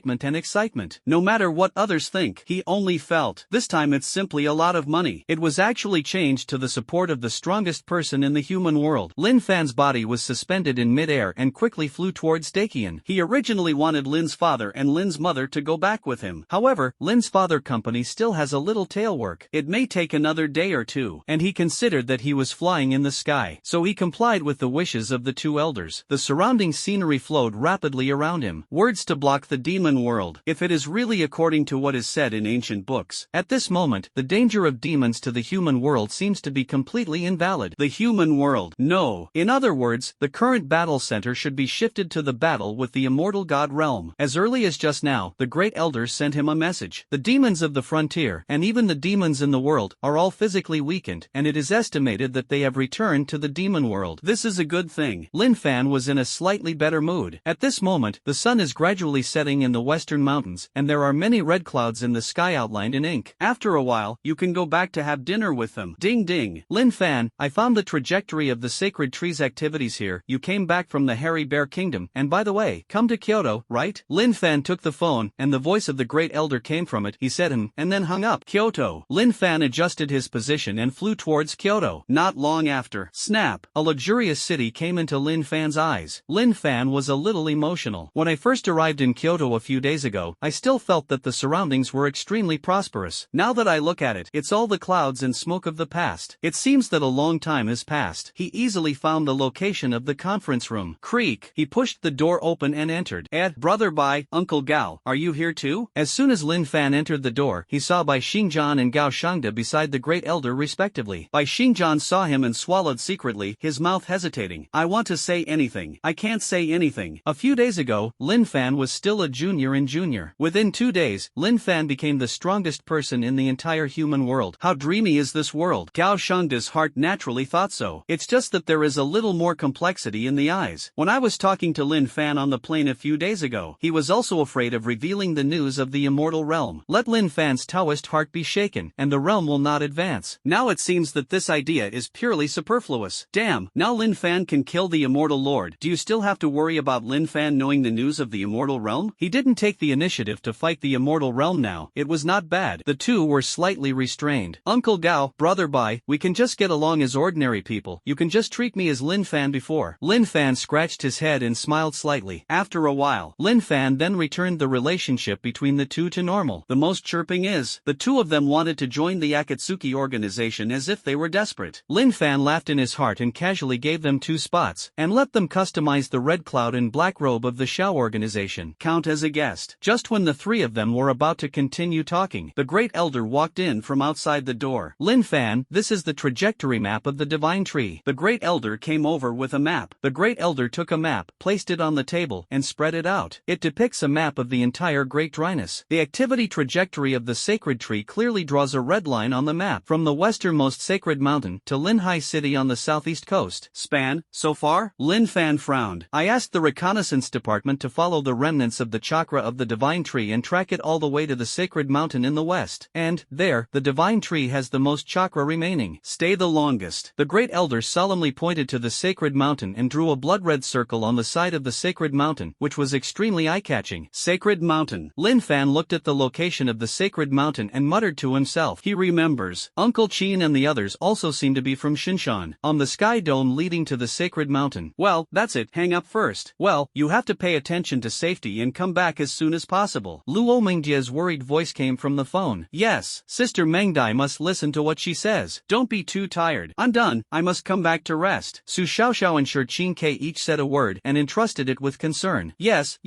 No matter what others think, he only felt. This time it's simply a lot of money. It was actually changed to the support of the strongest person in the human world. Lin Fan's body was suspended in midair and quickly flew towards Dakian. He originally wanted Lin's father and Lin's mother to go back with him. However, Lin's father company still has a little tail work. It may take another day or two, and he considered that he was flying in the sky, so he complied with the wishes of the two elders. The surrounding scenery flowed rapidly around him. Words to block the demon world. If it is really according to what is said in ancient books, at this moment, the danger of demons to the human world seems to be completely invalid. The human world. No. In other words, the current battle center should be shifted to the battle with the immortal god realm. As early as just now, the great elders sent him a message. The demons of the frontier, and even the demons in the world, are all physically weakened, and it is estimated that they have returned to the demon world. This is a good thing. Lin Fan was in a slightly better mood. At this moment, the sun is gradually setting in the western mountains, and there are many red clouds in the sky outlined in ink. After a while, you can go back to have dinner with them. Ding ding. Lin Fan, I found the trajectory of the sacred tree's activities here. You came back from the hairy bear kingdom, and by the way, come to Kyoto, right? Lin Fan took the phone, and the voice of the great elder came from it. He said and then hung up. Kyoto. Lin Fan adjusted his position and flew towards Kyoto. Not long after, snap, a luxurious city came into Lin Fan's eyes. Lin Fan was a little emotional. When I first arrived in Kyoto a few days ago, I still felt that the surroundings were extremely prosperous. Now that I look at it, it's all the clouds and smoke of the past. It seems that a long time has passed. He easily found the location of the conference room. Creak. He pushed the door open and entered. Brother Bai, Uncle Gao, are you here too? As soon as Lin Fan entered the door, he saw Bai Shingjan and Gao Shangda beside the great elder respectively. Bai Shingjan saw him and swallowed secretly, his mouth hesitating. I want to say anything. I can't say anything. A few days ago, Lin Fan was still a junior in junior. Within 2 days, Lin Fan became the strongest person in the entire human world. How dreamy is this world? Gao Shangda's heart naturally thought so. It's just that there is a little more complexity in the eyes. When I was talking to Lin Fan on the plane a few days ago, he was also afraid of revealing the news of the Immortal Realm. Let Lin Fan's Taoist heart be shaken, and the realm will not advance. Now it seems that this idea is purely superfluous. Damn, now Lin Fan can kill the Immortal Lord. Do you still have to worry about Lin Fan knowing the news of the Immortal Realm? He didn't take the initiative to fight the Immortal Realm now. It was not bad. The two were slightly restrained. Uncle Gao, Brother Bai, we can just get along as ordinary people. You can just treat me as Lin Fan before. Lin Fan scratched his head and smiled slightly. After a while, Lin Fan then returned the relationship between the two to normal. The most chirping is, the two of them wanted to join the Akatsuki organization as if they were desperate. Lin Fan laughed in his heart and casually gave them 2 spots, and let them customize the red cloud and black robe of the Shao organization. Count as a guest. Just when the 3 of them were about to continue talking, the great elder walked in from outside the door. Lin Fan, this is the trajectory map of the divine tree. The great elder came over with a map. The great elder took a map, placed it on the table, and spread it out. It depicts a map of the entire Great Dryness. The activity trajectory of the sacred tree clearly draws a red line on the map from the westernmost sacred mountain to Linhai City on the southeast coast. Span, so far? Lin Fan frowned. I asked the reconnaissance department to follow the remnants of the chakra of the divine tree and track it all the way to the sacred mountain in the west. And, there, the divine tree has the most chakra remaining. Stay the longest. The great elder solemnly pointed to the sacred mountain and drew a blood-red circle on the side of the sacred mountain, which was extremely eye-catching. Sacred mountain. Lin Fan looked at the location of the sacred mountain and muttered to himself. He remembers. Uncle Chin and the others also seem to be from Shingjan, on the sky dome leading to the sacred mountain. Well, that's it, hang up first. Well, you have to pay attention to safety and come back as soon as possible. Luo Mingjia's worried voice came from the phone. Yes, Sister Mangdai must listen to what she says. Don't be too tired. I'm done, I must come back to rest. Su Xiaoxiao and Shi Qingkei each said a word and entrusted it with concern. Yes,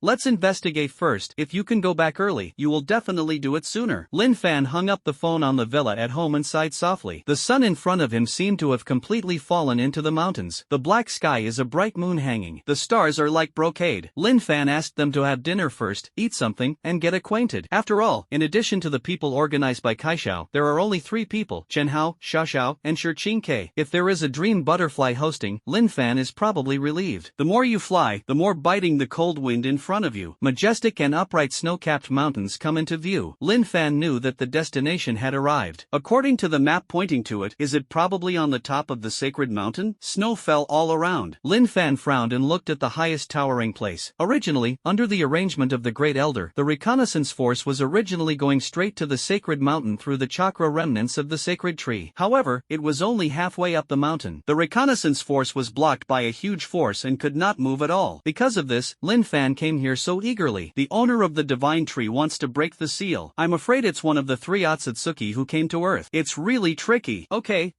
let's investigate first. If you can go back early, you will definitely do it sooner. Lin Fan hung up the phone on the villa at home and sighed softly. The sun in front of him seemed to have completely fallen into the mountains. The black sky is a bright moon hanging. The stars are like brocade. Lin Fan asked them to have dinner first, eat something, and get acquainted. After all, in addition to the people organized by Kaishao, there are only 3 people, Chen Hao, Xiaoxiao, and Shi Qingkei. If there is a dream butterfly hosting, Lin Fan is probably relieved. The more you fly, the more biting the cold wind in front of you. Majestic and upright snow-capped mountains come into view. Lin Fan knew that the destination had arrived. According to the map pointing to it, is it probably on the top of the sacred mountain? Snow fell all around. Lin Fan frowned and looked at the highest towering place. Originally, under the arrangement of the Great Elder, the reconnaissance force was originally going straight to the sacred mountain through the chakra remnants of the sacred tree. However, it was only halfway up the mountain. The reconnaissance force was blocked by a huge force and could not move at all. Because of this, Lin Fan came here so eagerly. The owner of the divine tree wants to break the seal. I'm afraid it's one of the 3 Otsutsuki who came to Earth. It's really tricky. Okay.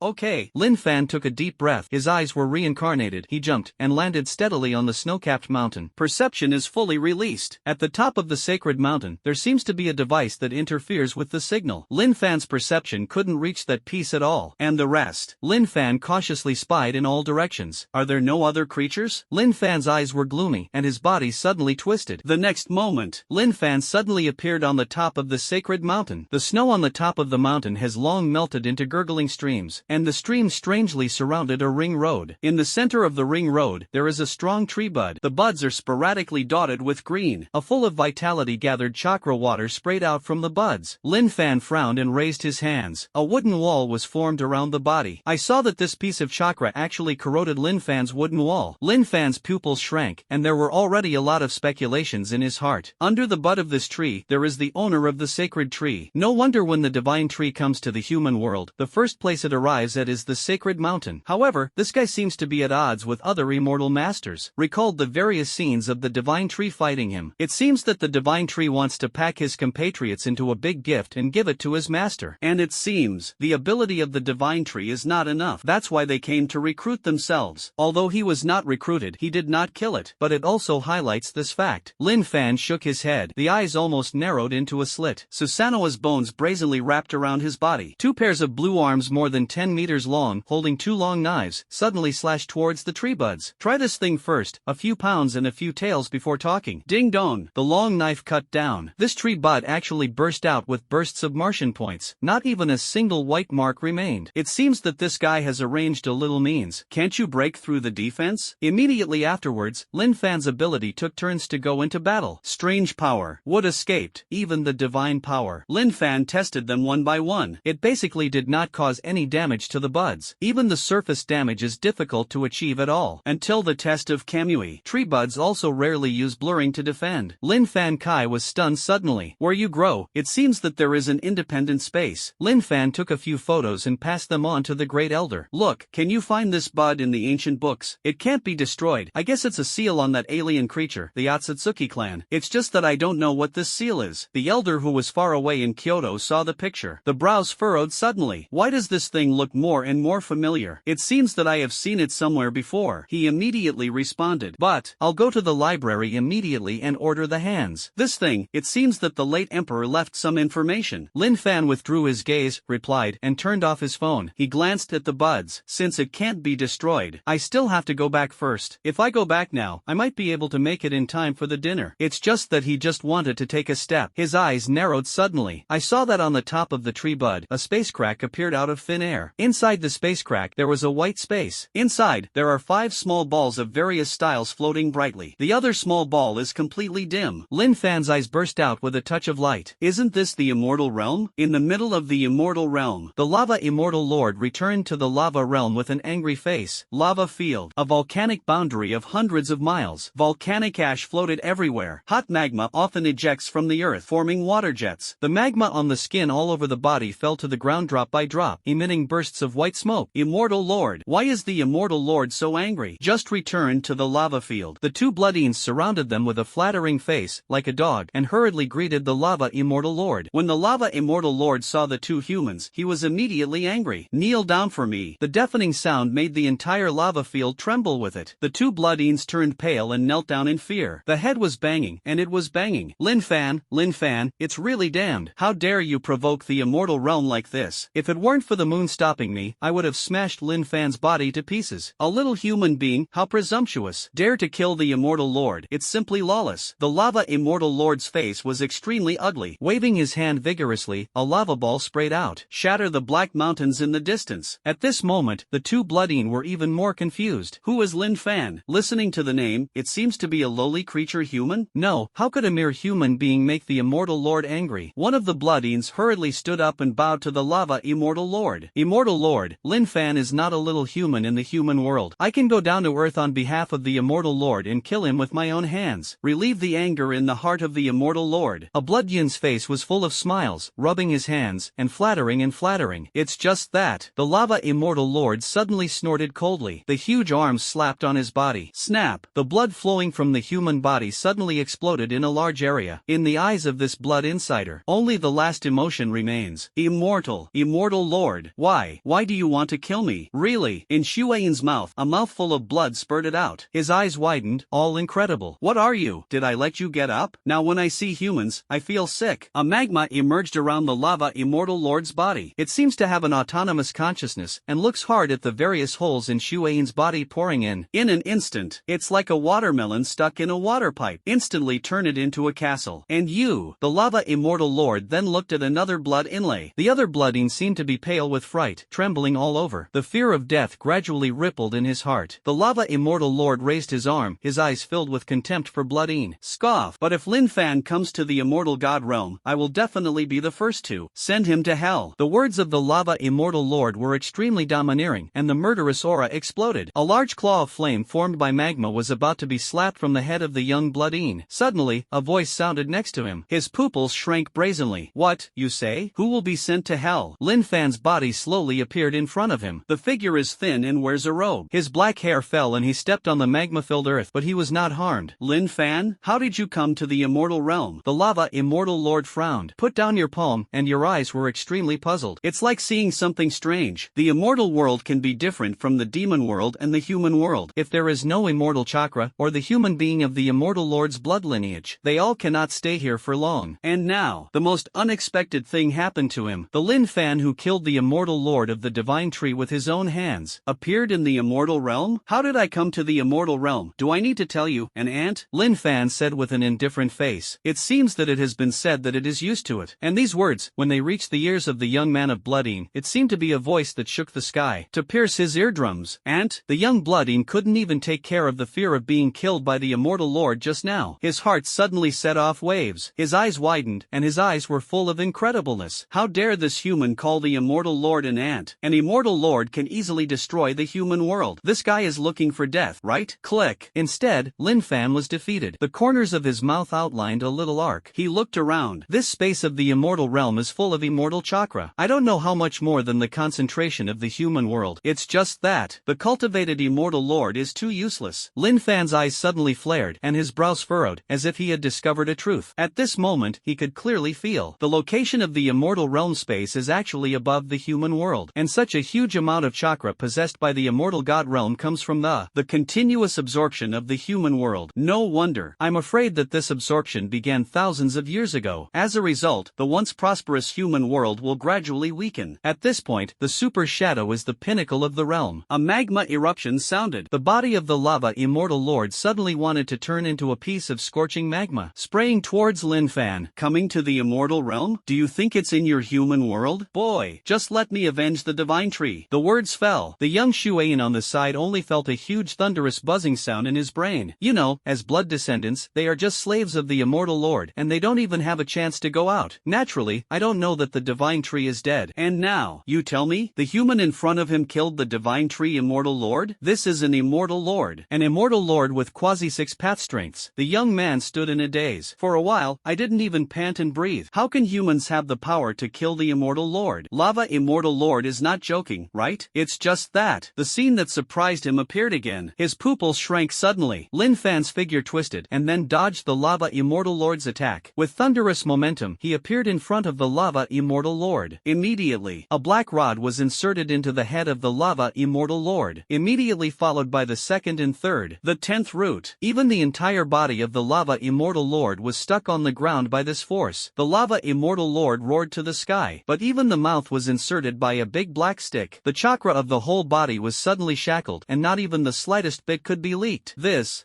Lin Fan took a deep breath. His eyes were reincarnated. He jumped and landed steadily on the snow-capped mountain. Perception is fully released. At the top of the sacred mountain, there seems to be a device that interferes with the signal. Lin Fan's perception couldn't reach that piece at all. And the rest. Lin Fan cautiously spied in all directions. Are there no other creatures? Lin Fan's eyes were gloomy and his body suddenly twisted. The next moment, Lin Fan suddenly appeared on the top of the sacred mountain. The snow on the top of the mountain has long melted into gurgling streams, and the streams strangely surrounded a ring road. In the center of the ring road, there is a strong tree bud. The buds are sporadically dotted with green. A full of vitality gathered chakra water sprayed out from the buds. Lin Fan frowned and raised his hands. A wooden wall was formed around the body. I saw that this piece of chakra actually corroded Lin Fan's wooden wall. Lin Fan's pupils shrank, and there were already a lot of speculations in his heart. Under the bud of this tree, there is the owner of the sacred tree. No wonder when the divine tree comes to the human world, the first place it arrives at is the sacred mountain. However, this guy seems to be at odds with other immortal masters. Recalled the various scenes of the divine tree fighting him. It seems that the divine tree wants to pack his compatriots into a big gift and give it to his master. And it seems, the ability of the divine tree is not enough. That's why they came to recruit themselves. Although he was not recruited, he did not kill it. But it also highlights this fact. Lin Fan shook his head. The eyes almost narrowed into a slit. Susanoo's bones brazenly wrapped around his body. 2 pairs of blue arms more than 10 meters long, holding 2 long knives, suddenly slashed towards the tree buds. Try this thing first, a few pounds and a few tails before talking. Ding dong. The long knife cut down. This tree bud actually burst out with bursts of Martian points. Not even a single white mark remained. It seems that this guy has arranged a little means. Can't you break through the defense? Immediately afterwards, Lin Fan's ability took turns to go into battle. Strange power. Wood escaped, even the divine power. Lin Fan tested them one by one. It basically did not cause any damage to the buds. Even the surface damage is difficult to achieve at all. Until the test of Kamui. Tree buds also rarely use blurring to defend. Lin Fan Kai was stunned suddenly. Where you grow, it seems that there is an independent space. Lin Fan took a few photos and passed them on to the Great Elder. Look, can you find this bud in the ancient books? It can't be destroyed. I guess it's a seal on that alien creature, the Otsutsuki clan. It's just that I don't know what this seal is. The elder who was far away in Kyoto saw the picture. The brows furrowed suddenly. Why does this thing look more and more familiar? It seems that I have seen it somewhere before. He immediately responded. But, I'll go to the library immediately and order the hands. This thing, it seems that the late emperor left some information. Lin Fan withdrew his gaze, replied, and turned off his phone. He glanced at the buds. Since it can't be destroyed, I still have to go back first. If I go back now, I might be able to make it in time for the dinner. It's just that he just wanted to take a step. His eyes narrowed suddenly. I saw that on the top of the tree bud, a space crack appeared out of thin air. Inside the space crack, there was a white space. Inside, there are 5 small balls of various styles floating brightly. The other small ball is completely completely dim. Lin Fan's eyes burst out with a touch of light. Isn't this the Immortal Realm? In the middle of the Immortal Realm, the Lava Immortal Lord returned to the Lava Realm with an angry face. Lava field, a volcanic boundary of hundreds of miles. Volcanic ash floated everywhere. Hot magma often ejects from the earth, forming water jets. The magma on the skin all over the body fell to the ground drop by drop, emitting bursts of white smoke. Immortal Lord. Why is the Immortal Lord so angry? Just returned to the lava field. The two Bloodines surrounded them with a flattering face, like a dog, and hurriedly greeted the Lava Immortal Lord. When the Lava Immortal Lord saw the two humans, he was immediately angry. Kneel down for me. The deafening sound made the entire lava field tremble with it. The two Bloodines turned pale and knelt down in fear. The head was banging, and it was banging. Lin Fan, it's really damned. How dare you provoke the Immortal Realm like this? If it weren't for the moon stopping me, I would have smashed Lin Fan's body to pieces. A little human being, how presumptuous. Dare to kill the Immortal Lord. It's simply lawless. The Lava Immortal Lord's face was extremely ugly. Waving his hand vigorously, a lava ball sprayed out, shatter the black mountains in the distance. At this moment, the two Bloodine were even more confused. Who is Lin Fan? Listening to the name, it seems to be a lowly creature human? No, how could a mere human being make the Immortal Lord angry? One of the Bloodines hurriedly stood up and bowed to the Lava Immortal Lord. Immortal Lord, Lin Fan is not a little human in the human world. I can go down to earth on behalf of the Immortal Lord and kill him with my own hands. Relieve the anger in the heart of the Immortal Lord. A Bloodine's face was full of smiles, rubbing his hands, and flattering. It's just that. The Lava Immortal Lord suddenly snorted coldly. The huge arms slapped on his body. Snap! The blood flowing from the human body suddenly exploded in a large area. In the eyes of this blood insider, only the last emotion remains. Immortal Lord. Why do you want to kill me? Really? In Shuai's mouth, a mouthful of blood spurted out. His eyes widened, all incredible. What are you? Did I let you get up? Now when I see humans, I feel sick. A magma emerged around the Lava Immortal Lord's body. It seems to have an autonomous consciousness, and looks hard at the various holes in Shuai's body pouring in. In an instant, it's like a watermelon stuck in a water pipe. Instantly turn it into a castle. And you, the Lava Immortal Lord then looked at another blood inlay. The other Bloodine seemed to be pale with fright, trembling all over. The fear of death gradually rippled in his heart. The Lava Immortal Lord raised his arm, his eyes filled with contempt for Bloodine. Scoff! But if Lin Fan comes to the Immortal God Realm, I will definitely be the first to send him to hell. The words of the Lava Immortal Lord were extremely domineering, and the murderous aura exploded. A large claw of flame formed by magma was about to be slapped from the head of the young Bloodine. Suddenly, a voice sounded next to him. His pupils shrank brazenly. What, you say? Who will be sent to hell? Lin Fan's body slowly appeared in front of him. The figure is thin and wears a robe. His black hair fell and he stepped on the magma-filled earth, but he was not harmed. Lin Fan, how did you come to the Immortal Realm? The Lava Immortal Lord frowned. Put down your palm, and your eyes were extremely puzzled. It's like seeing something strange. The immortal world can be different from the demon world and the human world. If there is no immortal chakra, or the human being of the Immortal Lord's blood lineage, they all cannot stay here for long. And now, the most unexpected thing happened to him. The Lin Fan who killed the Immortal Lord of the Divine Tree with his own hands, appeared in the Immortal Realm? How did I come to the Immortal Realm? Do I need to tell you, an ant? Lin Fan said with an indifferent face. It seems that it has been said that it is used to it. And these words, when they reached the ears of the young man of Bloodine, it seemed to be a voice that shook the sky, to pierce his eardrums. Ant? The young Bloodine couldn't even take care of the fear of being killed by the Immortal Lord just now. His heart suddenly set off waves. His eyes widened, and his eyes were full of incredibleness. How dare this human call the Immortal Lord an ant? An Immortal Lord can easily destroy the human world. This guy is looking for death, right? Click. Instead, Lin Fan was defeated. The corners of his mouth outlined a little arc. He looked around. This space of the Immortal Realm is full of immortal chakra. I don't know how much more than the concentration of the human world. It's just that the cultivated Immortal Lord is too useless. Lin Fan's eyes suddenly flared, and his brows furrowed, as if he had discovered a truth. At this moment, he could clearly feel the location of the Immortal Realm space is actually above the human world, and such a huge amount of chakra possessed by the Immortal God Realm comes from the continuous absorption of the human world. No wonder. I'm afraid that this absorption began thousands of years ago. As a result, the once prosperous human world will gradually weaken. At this point, the super shadow is the pinnacle of the realm. A magma eruption sounded. The body of the Lava Immortal Lord suddenly wanted to turn into a piece of scorching magma, spraying towards Lin Fan. Coming to the Immortal Realm? Do you think it's in your human world? Boy, just let me avenge the Divine Tree. The words fell. The young Shuain on the side only felt a huge thunderous buzzing sound in his brain. You know, as blood descended dependents, they are just slaves of the Immortal Lord, and they don't even have a chance to go out. Naturally, I don't know that the Divine Tree is dead. And now, you tell me, the human in front of him killed the Divine Tree Immortal Lord? This is an Immortal Lord. An Immortal Lord with quasi-six-path strengths. The young man stood in a daze. For a while, I didn't even pant and breathe. How can humans have the power to kill the Immortal Lord? Lava Immortal Lord is not joking, right? It's just that. The scene that surprised him appeared again. His pupils shrank suddenly. Lin Fan's figure twisted and then dodged the Lava Immortal Lord's attack. With thunderous momentum, he appeared in front of the Lava Immortal Lord. Immediately, a black rod was inserted into the head of the Lava Immortal Lord, immediately followed by the second and third. The 10th root. Even the entire body of the Lava Immortal Lord was stuck on the ground by this force. The Lava Immortal Lord roared to the sky, but even the mouth was inserted by a big black stick. The chakra of the whole body was suddenly shackled, and not even the slightest bit could be leaked.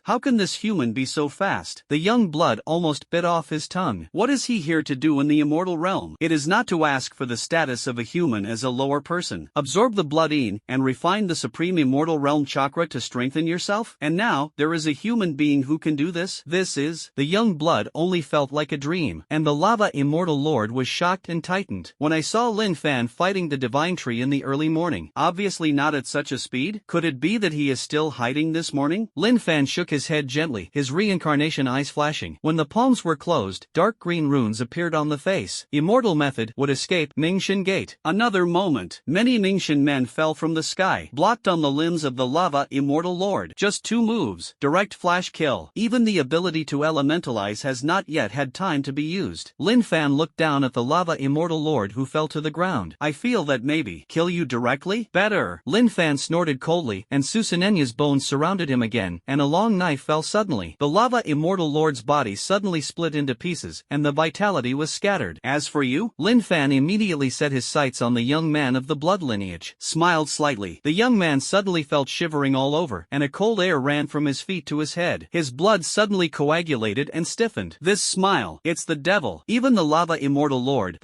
How can this human be so fast? The young blood almost bit off his tongue. What is he here to do in the Immortal Realm? It is not to ask for the status of a human as a lower person. Absorb the blood in, and refine the supreme Immortal Realm chakra to strengthen yourself? And now, there is a human being who can do this? The young blood only felt like a dream, and the Lava Immortal Lord was shocked and tightened. When I saw Lin Fan fighting the Divine Tree in the early morning, obviously not at such a speed, could it be that he is still hiding this morning? Lin Fan shook his head gently, his reincarnation eyes flashing. When the palms were closed, dark green runes appeared on the face. Immortal method would escape Ningxin Gate. Another moment. Many Ningxin men fell from the sky, blocked on the limbs of the Lava Immortal Lord. Just 2 moves. Direct flash kill. Even the ability to elementalize has not yet had time to be used. Lin Fan looked down at the Lava Immortal Lord who fell to the ground. I feel that maybe kill you directly? Better. Lin Fan snorted coldly, and Susanenya's bones surrounded him again, and a long knife fell suddenly. The Lava Immortal Lord's body suddenly split into pieces, and the vitality was scattered. As for you? Lin Fan immediately set his sights on the young man of the blood lineage. Smiled slightly. The young man suddenly felt shivering all over, and a cold air ran from his feet to his head. His blood suddenly coagulated and stiffened. This smile, it's the devil. Even the Lava Immortal Lord,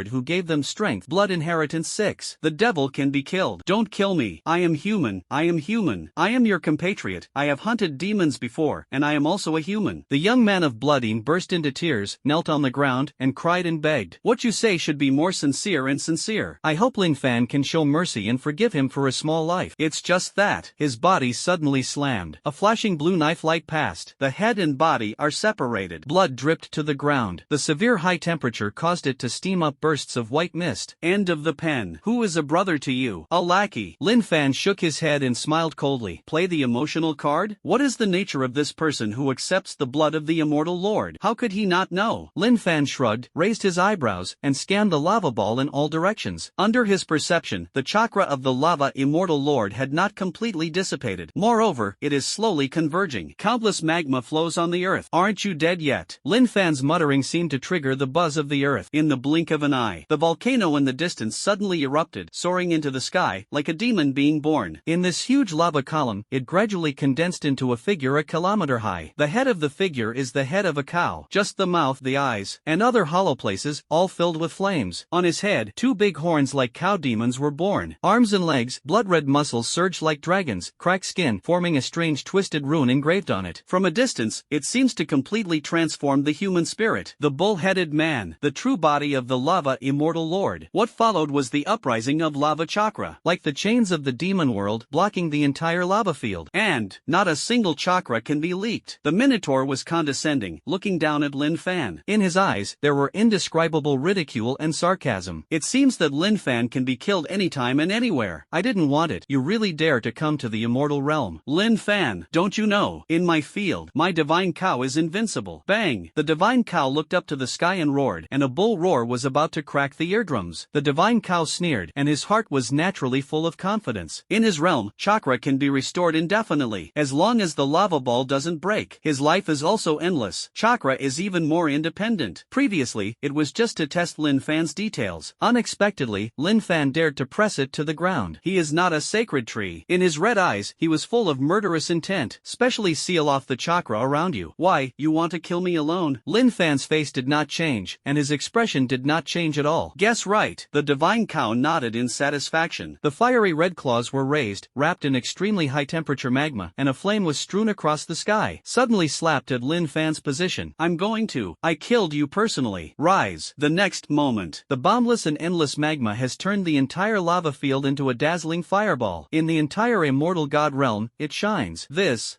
who gave them strength, blood inheritance 6. The devil can be killed. Don't kill me. I am human. I am human. I am your compatriot. I have hunted demons before, and I am also a human. The young man of Bloodine burst into tears, knelt on the ground, and cried and begged. What you say should be more sincere and sincere. I hope Lin Fan can show mercy and forgive him for a small life. It's just that. His body suddenly slammed. A flashing blue knife light passed. The head and body are separated. Blood dripped to the ground. The severe high temperature caused it to steam up bursts of white mist. End of the pen. Who is a brother to you? A lackey. Lin Fan shook his head and smiled coldly. Play the emotional card? What is the nature of this person who accepts the blood of the Immortal Lord? How could he not know? Lin Fan shrugged, raised his eyebrows, and scanned the lava ball in all directions. Under his perception, the chakra of the Lava Immortal Lord had not completely dissipated. Moreover, it is slowly converging. Countless magma flows on the earth. Aren't you dead yet? Lin Fan's muttering seemed to trigger the buzz of the earth. In the blink of an eye, the volcano in the distance suddenly erupted, soaring into the sky, like a demon being born. In this huge lava column, it gradually condensed into a figure a kilometer high. The head of the figure is the head of a cow. Just the mouth, the eyes, and other hollow places, all filled with flames. On his head, 2 big horns like cow demons were born. Arms and legs, blood-red muscles surged like dragons, cracked skin, forming a strange twisted rune engraved on it. From a distance, it seems to completely transform the human spirit. The bull-headed man, the true body of the Lava Immortal Lord. What followed was the uprising of lava chakra, like the chains of the demon world, blocking the entire lava field. And not a single chakra can be leaked. The Minotaur was condescending, looking down at Lin Fan. In his eyes, there were indescribable ridicule and sarcasm. It seems that Lin Fan can be killed anytime and anywhere. I didn't want it. You really dare to come to the Immortal Realm. Lin Fan, don't you know, in my field, my divine cow is invincible. Bang! The divine cow looked up to the sky and roared, and a bull roar was about to crack the eardrums. The divine cow sneered, and his heart was naturally full of confidence. In his realm, chakra can be restored indefinitely, as long as the lava ball doesn't break. His life is also endless. Chakra is even more independent. Previously, it was just to test Lin Fan's details. Unexpectedly, Lin Fan dared to press it to the ground. He is not a sacred tree. In his red eyes, he was full of murderous intent. Specially seal off the chakra around you. Why, you want to kill me alone? Lin Fan's face did not change, and his expression did not change at all. Guess right. The divine cow nodded in satisfaction. The fiery red claws were raised, wrapped in extremely high temperature magma, and a flame was strewn across the sky. guy suddenly slapped at Lin Fan's position. I killed you personally. Rise. The next moment, the boundless and endless magma has turned the entire lava field into a dazzling fireball. In the entire immortal god realm, it shines.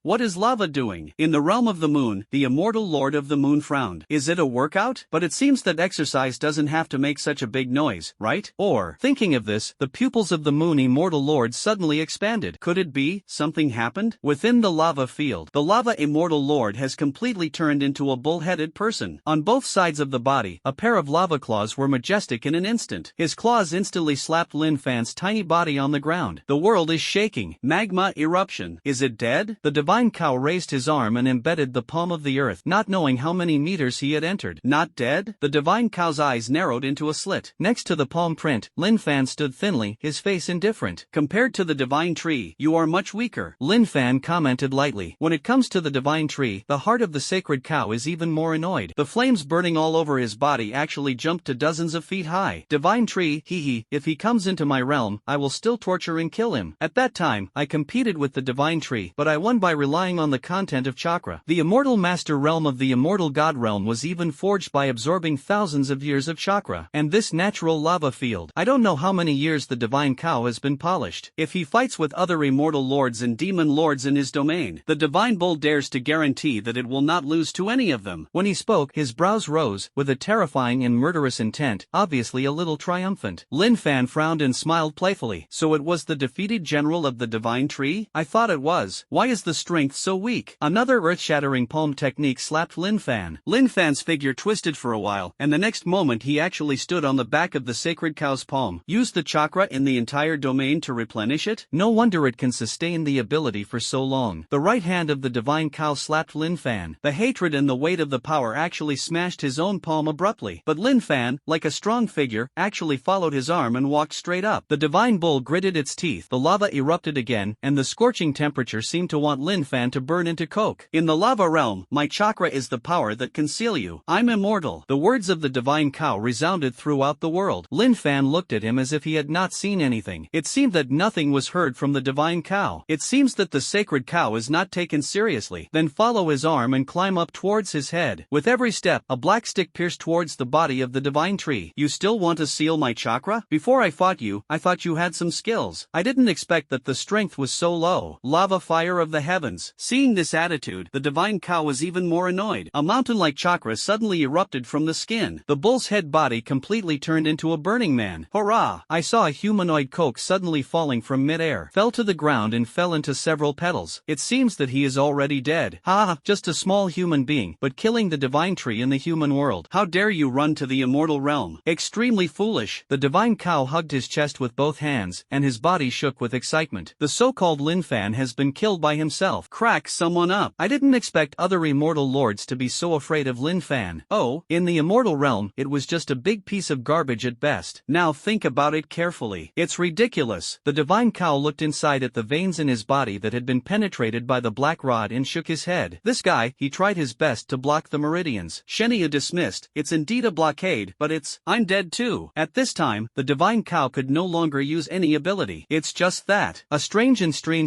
What is lava doing? In the realm of the moon, the immortal lord of the moon frowned. Is it a workout? But it seems that exercise doesn't have to make such a big noise, right? Or, thinking of this, the pupils of the moon immortal lord suddenly expanded. Could it be something happened? Within the lava field, the lava immortal lord has completely turned into a bull-headed person. On both sides of the body, a pair of lava claws were majestic in an instant. His claws instantly slapped Lin Fan's tiny body on the ground. The world is shaking. Magma eruption. Is it dead? The divine cow raised his arm and embedded the palm of the earth, not knowing how many meters he had entered. Not dead? The divine cow's eyes narrowed into a slit. Next to the palm print, Lin Fan stood thinly, his face indifferent. Compared to the divine tree, you are much weaker. Lin Fan commented lightly. When it comes to the divine tree, the heart of the sacred cow is even more annoyed. The flames burning all over his body actually jumped to dozens of feet high. Divine tree, if he comes into my realm, I will still torture and kill him. At that time, I competed with the divine tree, but I won by relying on the content of chakra. The immortal master realm of the immortal god realm was even forged by absorbing thousands of years of chakra. And this natural lava field, I don't know how many years the divine cow has been polished. If he fights with other immortal lords and demon lords in his domain, the divine bull dares to guarantee that it will not lose to any of them. When he spoke, his brows rose, with a terrifying and murderous intent, obviously a little triumphant. Lin Fan frowned and smiled playfully. So it was the defeated general of the divine tree? I thought it was. Why is the strength so weak? Another earth-shattering palm technique slapped Lin Fan. Lin Fan's figure twisted for a while, and the next moment he actually stood on the back of the sacred cow's palm. Use the chakra in the entire domain to replenish it? No wonder it can sustain the ability for so long. The right hand of the divine cow slapped Lin Fan. The hatred and the weight of the power actually smashed his own palm abruptly. But Lin Fan, like a strong figure, actually followed his arm and walked straight up. The divine bull gritted its teeth. The lava erupted again, and the scorching temperature seemed to want Lin Fan to burn into coke. In the lava realm, my chakra is the power that can seal you. I'm immortal. The words of the divine cow resounded throughout the world. Lin Fan looked at him as if he had not seen anything. It seemed that nothing was heard from the divine cow. It seems that the sacred cow is not taken seriously. Then follow his arm and climb up towards his head. With every step, a black stick pierced towards the body of the divine tree. You still want to seal my chakra? Before I fought you, I thought you had some skills. I didn't expect that the strength was so low. Lava fire of the heavens. Seeing this attitude, the divine cow was even more annoyed. A mountain-like chakra suddenly erupted from the skin. The bull's head body completely turned into a burning man. Hurrah! I saw a humanoid coke suddenly falling from mid-air, fell to the ground and fell into several petals. It seems that he is already dead. Just a small human being, but killing the divine tree in the human world. How dare you run to the immortal realm? Extremely foolish. The divine cow hugged his chest with both hands, and his body shook with excitement. The so-called Lin Fan has been killed by himself. Crack someone up. I didn't expect other immortal lords to be so afraid of Lin Fan. Oh, in the immortal realm, it was just a big piece of garbage at best. Now think about it carefully. It's ridiculous. The divine cow looked inside at the veins in his body that had been penetrated by the black rod and shook his head. This guy, he tried his best to block the meridians. Shenya dismissed. It's indeed a blockade, but I'm dead too. At this time, the divine cow could no longer use any ability. It's just that. A strange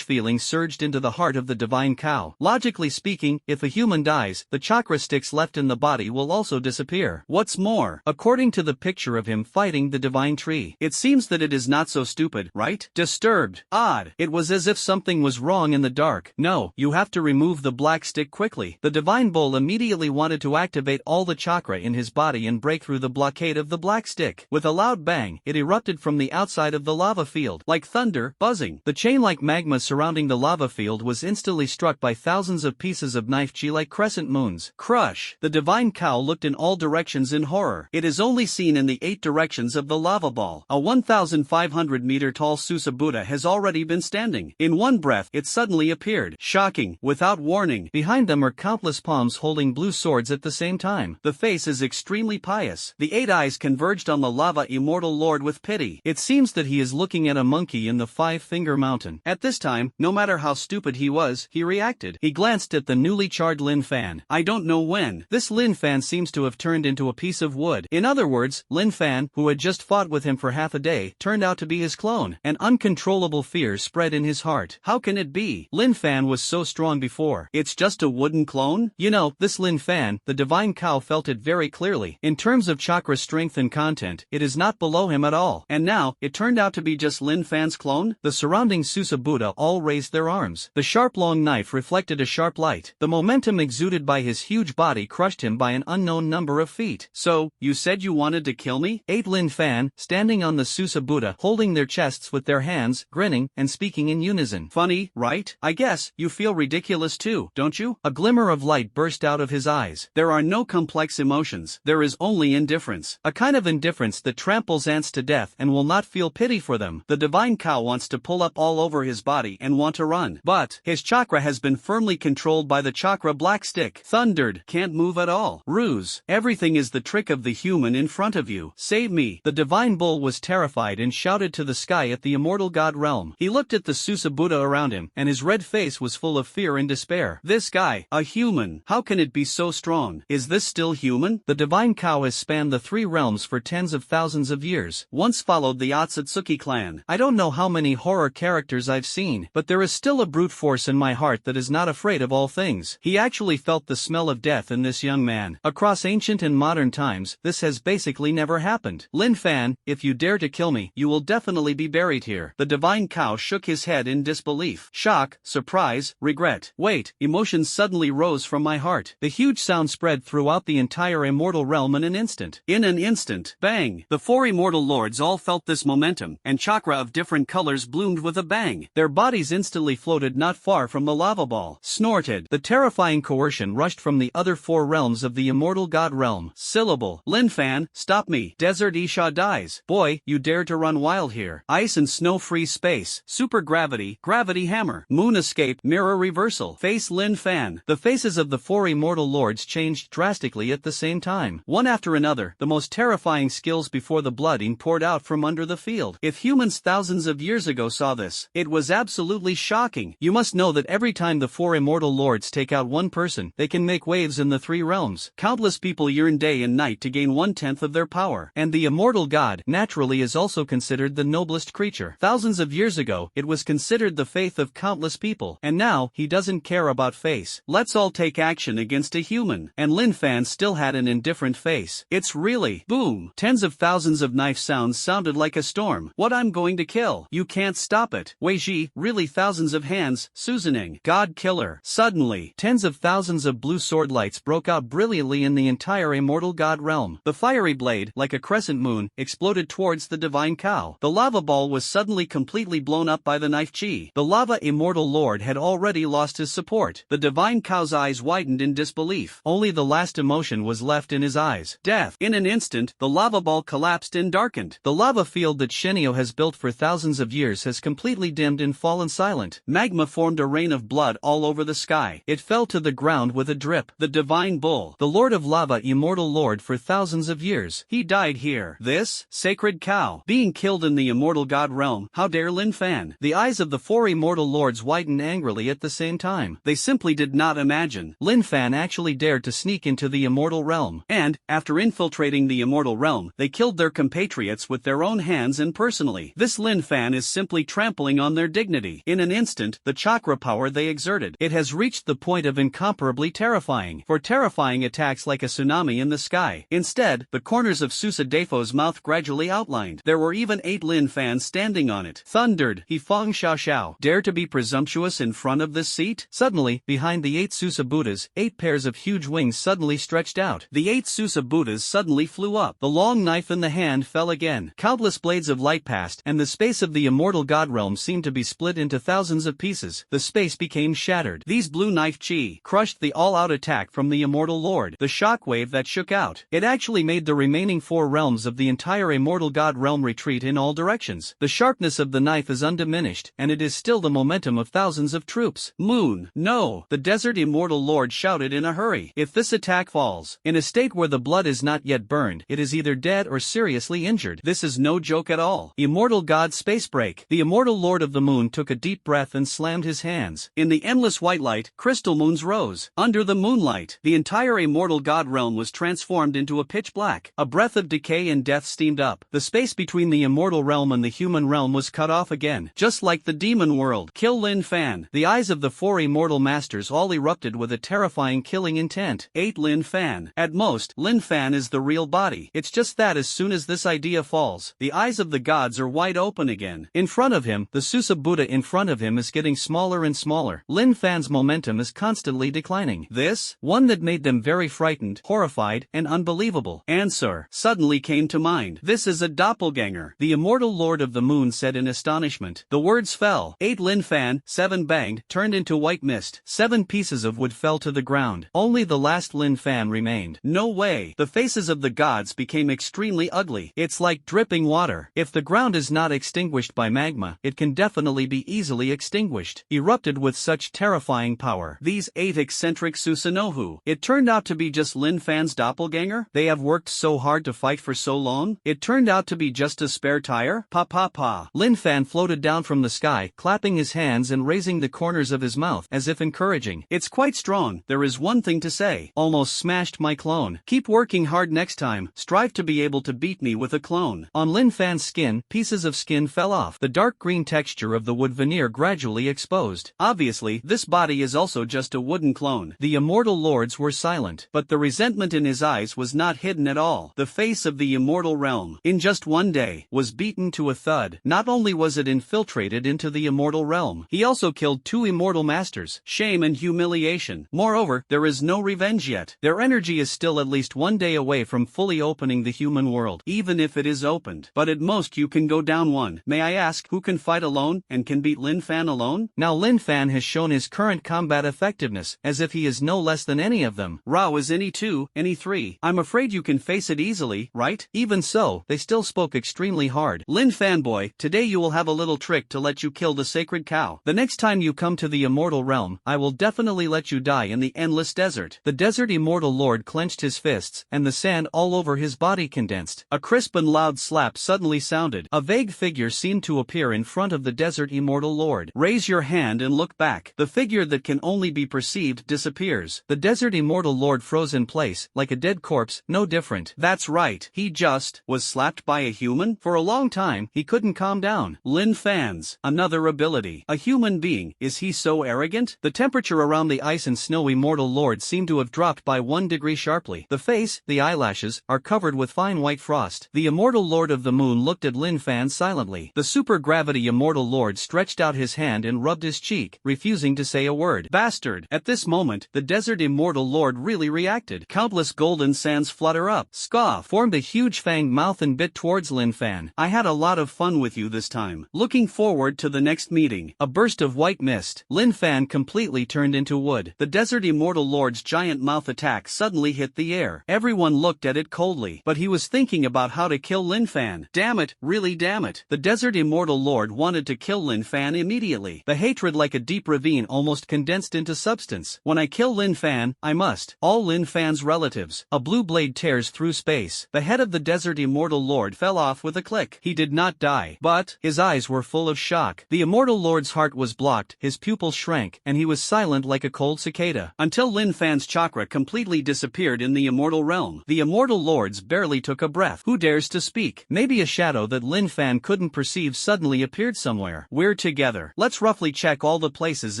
feeling surged into the heart of the divine cow. Logically speaking, if a human dies, the chakra sticks left in the body will also disappear. What's more, according to the picture of him fighting the divine tree, it seems that it is not so stupid, right? Disturbed. Odd. It was as if something was wrong in the dark. No, you have to remove the black stick quickly. The divine bull immediately wanted to activate all the chakra in his body and break through the blockade of the black stick. With a loud bang, it erupted from the outside of the lava field, like thunder, buzzing. The chain-like magma surrounding the lava field was instantly struck by thousands of pieces of knife-chi like crescent moons. Crush! The divine cow looked in all directions in horror. It is only seen in the 8 directions of the lava ball. A 1,500-meter-tall Susa Buddha has already been standing. In one breath, it suddenly appeared. Shocking. Without warning. Behind them are countless palms holding blue swords at the same time. The face is extremely pious. The 8 eyes converged on the lava immortal lord with pity. It seems that he is looking at a monkey in the 5-finger mountain. At this time, no matter how stupid he was, he reacted. He glanced at the newly charred Lin Fan. I don't know when. This Lin Fan seems to have turned into a piece of wood. In other words, Lin Fan, who had just fought with him for half a day, turned out to be his clone. An uncontrollable fear spread in his heart. How can it be? Lin Fan was so strong before before. It's just a wooden clone? You know, this Lin Fan, the divine cow, felt it very clearly. In terms of chakra strength and content, it is not below him at all. And now, it turned out to be just Lin Fan's clone? The surrounding Susabuddha all raised their arms. The sharp long knife reflected a sharp light. The momentum exuded by his huge body crushed him by an unknown number of feet. So, you said you wanted to kill me? Ate Lin Fan, standing on the Susabuddha, holding their chests with their hands, grinning, and speaking in unison. Funny, right? I guess, you feel ridiculous too, don't you? A glimmer of light burst out of his eyes. There are no complex emotions, there is only indifference. A kind of indifference that tramples ants to death and will not feel pity for them. The divine cow wants to pull up all over his body and want to run. But, his chakra has been firmly controlled by the chakra black stick. Thundered, can't move at all. Ruse. Everything is the trick of the human in front of you. Save me. The divine bull was terrified and shouted to the sky at the immortal god realm. He looked at the Susabuddha around him, and his red face was full of fear and despair. This guy, a human, how can it be so strong? Is this still human? The divine cow has spanned the three realms for tens of thousands of years. Once followed the Otsutsuki clan. I don't know how many horror characters I've seen, but there is still a brute force in my heart that is not afraid of all things. He actually felt the smell of death in this young man. Across ancient and modern times, this has basically never happened. Lin Fan, if you dare to kill me, you will definitely be buried here. The divine cow shook his head in disbelief. Shock, surprise, regret. Wait, emotions suddenly rose from my heart. The huge sound spread throughout the entire immortal realm in an instant. In an instant, bang! The four immortal lords all felt this momentum, and chakra of different colors bloomed with a bang. Their bodies instantly floated not far from the lava ball. Snorted. The terrifying coercion rushed from the other four realms of the immortal god realm. Syllable. Lin Fan, stop me. Desert Isha dies. Boy, you dare to run wild here. Ice and snow free space. Super gravity. Gravity hammer. Moon escape. Mirror reversal. Face Lin Fan. The faces of the four immortal lords changed drastically at the same time. One after another, the most terrifying skills before the blooding poured out from under the field. If humans thousands of years ago saw this, it was absolutely shocking. You must know that every time the four immortal lords take out one person, they can make waves in the three realms. Countless people yearn day and night to gain 1/10 of their power. And the immortal god, naturally, is also considered the noblest creature. Thousands of years ago, it was considered the faith of countless people. And now, he doesn't care about face. Let's all take action against a human. And Lin Fan still had an indifferent face. It's really, boom. Tens of thousands of knife sounds sounded like a storm. What I'm going to kill. You can't stop it. Weiji, really thousands of hands, Susaning. God killer. Suddenly, tens of thousands of blue sword lights broke out brilliantly in the entire immortal god realm. The fiery blade, like a crescent moon, exploded towards the divine cow. The lava ball was suddenly completely blown up by the knife chi. The lava immortal lord had already lost his support. The divine cow's eyes widened in disbelief. Only the last emotion was left in his eyes. Death. In an instant, the lava ball collapsed and darkened. The lava field that Shinio has built for thousands of years has completely dimmed and fallen silent. Magma formed a rain of blood all over the sky. It fell to the ground with a drip. The divine bull, the lord of lava, immortal lord for thousands of years, he died here. This sacred cow being killed in the immortal god realm. How dare Lin Fan? The eyes of the four immortal lords widened angrily at the same time. They simply did not imagine Lin Fan actually dared to sneak into the immortal realm. And, after infiltrating the immortal realm, they killed their compatriots with their own hands and personally. This Lin Fan is simply trampling on their dignity. In an instant, the chakra power they exerted, it has reached the point of incomparably terrifying. For terrifying attacks like a tsunami in the sky. Instead, the corners of Susadefo's mouth gradually outlined. There were even 8 Lin Fans standing on it. Thundered, he Fong Xiao Xiao. Dare to be presumptuous in front of this seat? Suddenly, behind the 8 Susabuddhas, 8 pairs of huge wings suddenly stretched out. The 8 Susabuddhas suddenly flew up. The long knife in the hand fell again. Countless blades of light passed, and the space of the immortal god realm seemed to be split into thousands of pieces. The space became shattered. These blue knife chi crushed the all-out attack from the immortal lord. The shockwave that shook out, it actually made the remaining 4 realms of the entire immortal god realm retreat in all directions. The sharpness of the knife is undiminished, and it is still the momentum of thousands of troops. Moon, no! The desert immortal lord shouted in a hurry. If this attack falls, in a state where the blood is not yet burned, it is either dead or seriously injured. This is no joke at all. Immortal god space break. The immortal lord of the moon took a deep breath and slammed his hands. In the endless white light, crystal moons rose. Under the moonlight, the entire immortal god realm was transformed into a pitch black. A breath of decay and death steamed up. The space between the immortal realm and the human realm was cut off again, just like the demon world. Kill Lin Fan. The eyes of the 4 4 immortal masters all erupted with a terrifying killing intent. 8. Lin Fan. At most, Lin Fan is the real body. It's just that as soon as this idea falls, the eyes of the gods are wide open again. In front of him, the Susa Buddha in front of him is getting smaller and smaller. Lin Fan's momentum is constantly declining. This, one that made them very frightened, horrified, and unbelievable answer suddenly came to mind. This is a doppelganger. The immortal lord of the moon said in astonishment. The words fell. 8. Lin Fan, 7 banged, turned into white mist. 7 pieces of wood fell to the ground. Only the last Lin Fan remained. No way. The faces of the gods became extremely ugly. It's like dripping water. If the ground is not extinguished by magma, it can definitely be easily extinguished. Erupted with such terrifying power. These 8 eccentric Susanoo. It turned out to be just Lin Fan's doppelganger? They have worked so hard to fight for so long? It turned out to be just a spare tire? Pa pa pa. Lin Fan floated down from the sky, clapping his hands and raising the corners of his mouth as if encouraging. It's quite strong. There is one thing to say. Almost smashed my clone. Keep working hard next time. Strive to be able to beat me with a clone. On Lin Fan's skin, pieces of skin fell off. The dark green texture of the wood veneer gradually exposed. Obviously, this body is also just a wooden clone. The immortal lords were silent, but the resentment in his eyes was not hidden at all. The face of the immortal realm, in just one day, was beaten to a thud. Not only was it infiltrated into the immortal realm, he also killed 2 immortal masters. Shame and humiliation. Moreover, there is no revenge yet. Their energy is still at least 1 day away from fully opening the human world, even if it is opened. But at most you can go down 1. May I ask, who can fight alone, and can beat Lin Fan alone? Now Lin Fan has shown his current combat effectiveness, as if he is no less than any of them. Rao is any 2, any 3. I'm afraid you can face it easily, right? Even so, they still spoke extremely hard. Lin Fanboy, today you will have a little trick to let you kill the sacred cow. The next time you come to the immortal realm, I will definitely let you die in the endless desert. The desert immortal lord clenched his fists, and the sand all over his body condensed. A crisp and loud slap suddenly sounded. A vague figure seemed to appear in front of the desert immortal lord. Raise your hand and look back. The figure that can only be perceived disappears. The desert immortal lord froze in place, like a dead corpse, no different. That's right, he just was slapped by a human? For a long time, he couldn't calm down. Lin Fan's another ability. A human being, is he so arrogant? The temperature around the ice and snow immortal lord seemed to have dropped by 1 degree sharply. The face, the eyelashes, are covered with fine white frost. The immortal lord of the moon looked at Lin Fan silently. The supergravity immortal lord stretched out his hand and rubbed his cheek, refusing to say a word. Bastard! At this moment, the desert immortal lord really reacted. Countless golden sands flutter up, scoff, formed a huge fanged mouth and bit towards Lin Fan. I had a lot of fun with you this time. Looking forward to the next meeting. A burst of white mist. Lin Fan completely turned into wood. The desert immortal lord's giant mouth attack suddenly hit the air. Everyone looked at it coldly, but he was thinking about how to kill Lin Fan. Damn it, really damn it. The desert immortal lord wanted to kill Lin Fan immediately. The hatred like a deep ravine almost condensed into substance. When I kill Lin Fan, I must. All Lin Fan's relatives. A blue blade tears through space. The head of the desert immortal lord fell off with a click. He did not die, but his eyes were full of shock. The immortal lord's heart was blocked, his pupils shrank, and he was silent like a cold cicada. Until Lin Fan's chakra completely disappeared in the immortal realm. The immortal lords barely took a breath. Who dares to speak? Maybe a shadow that Lin Fan couldn't perceive suddenly appeared somewhere. We're together. Let's roughly check all the places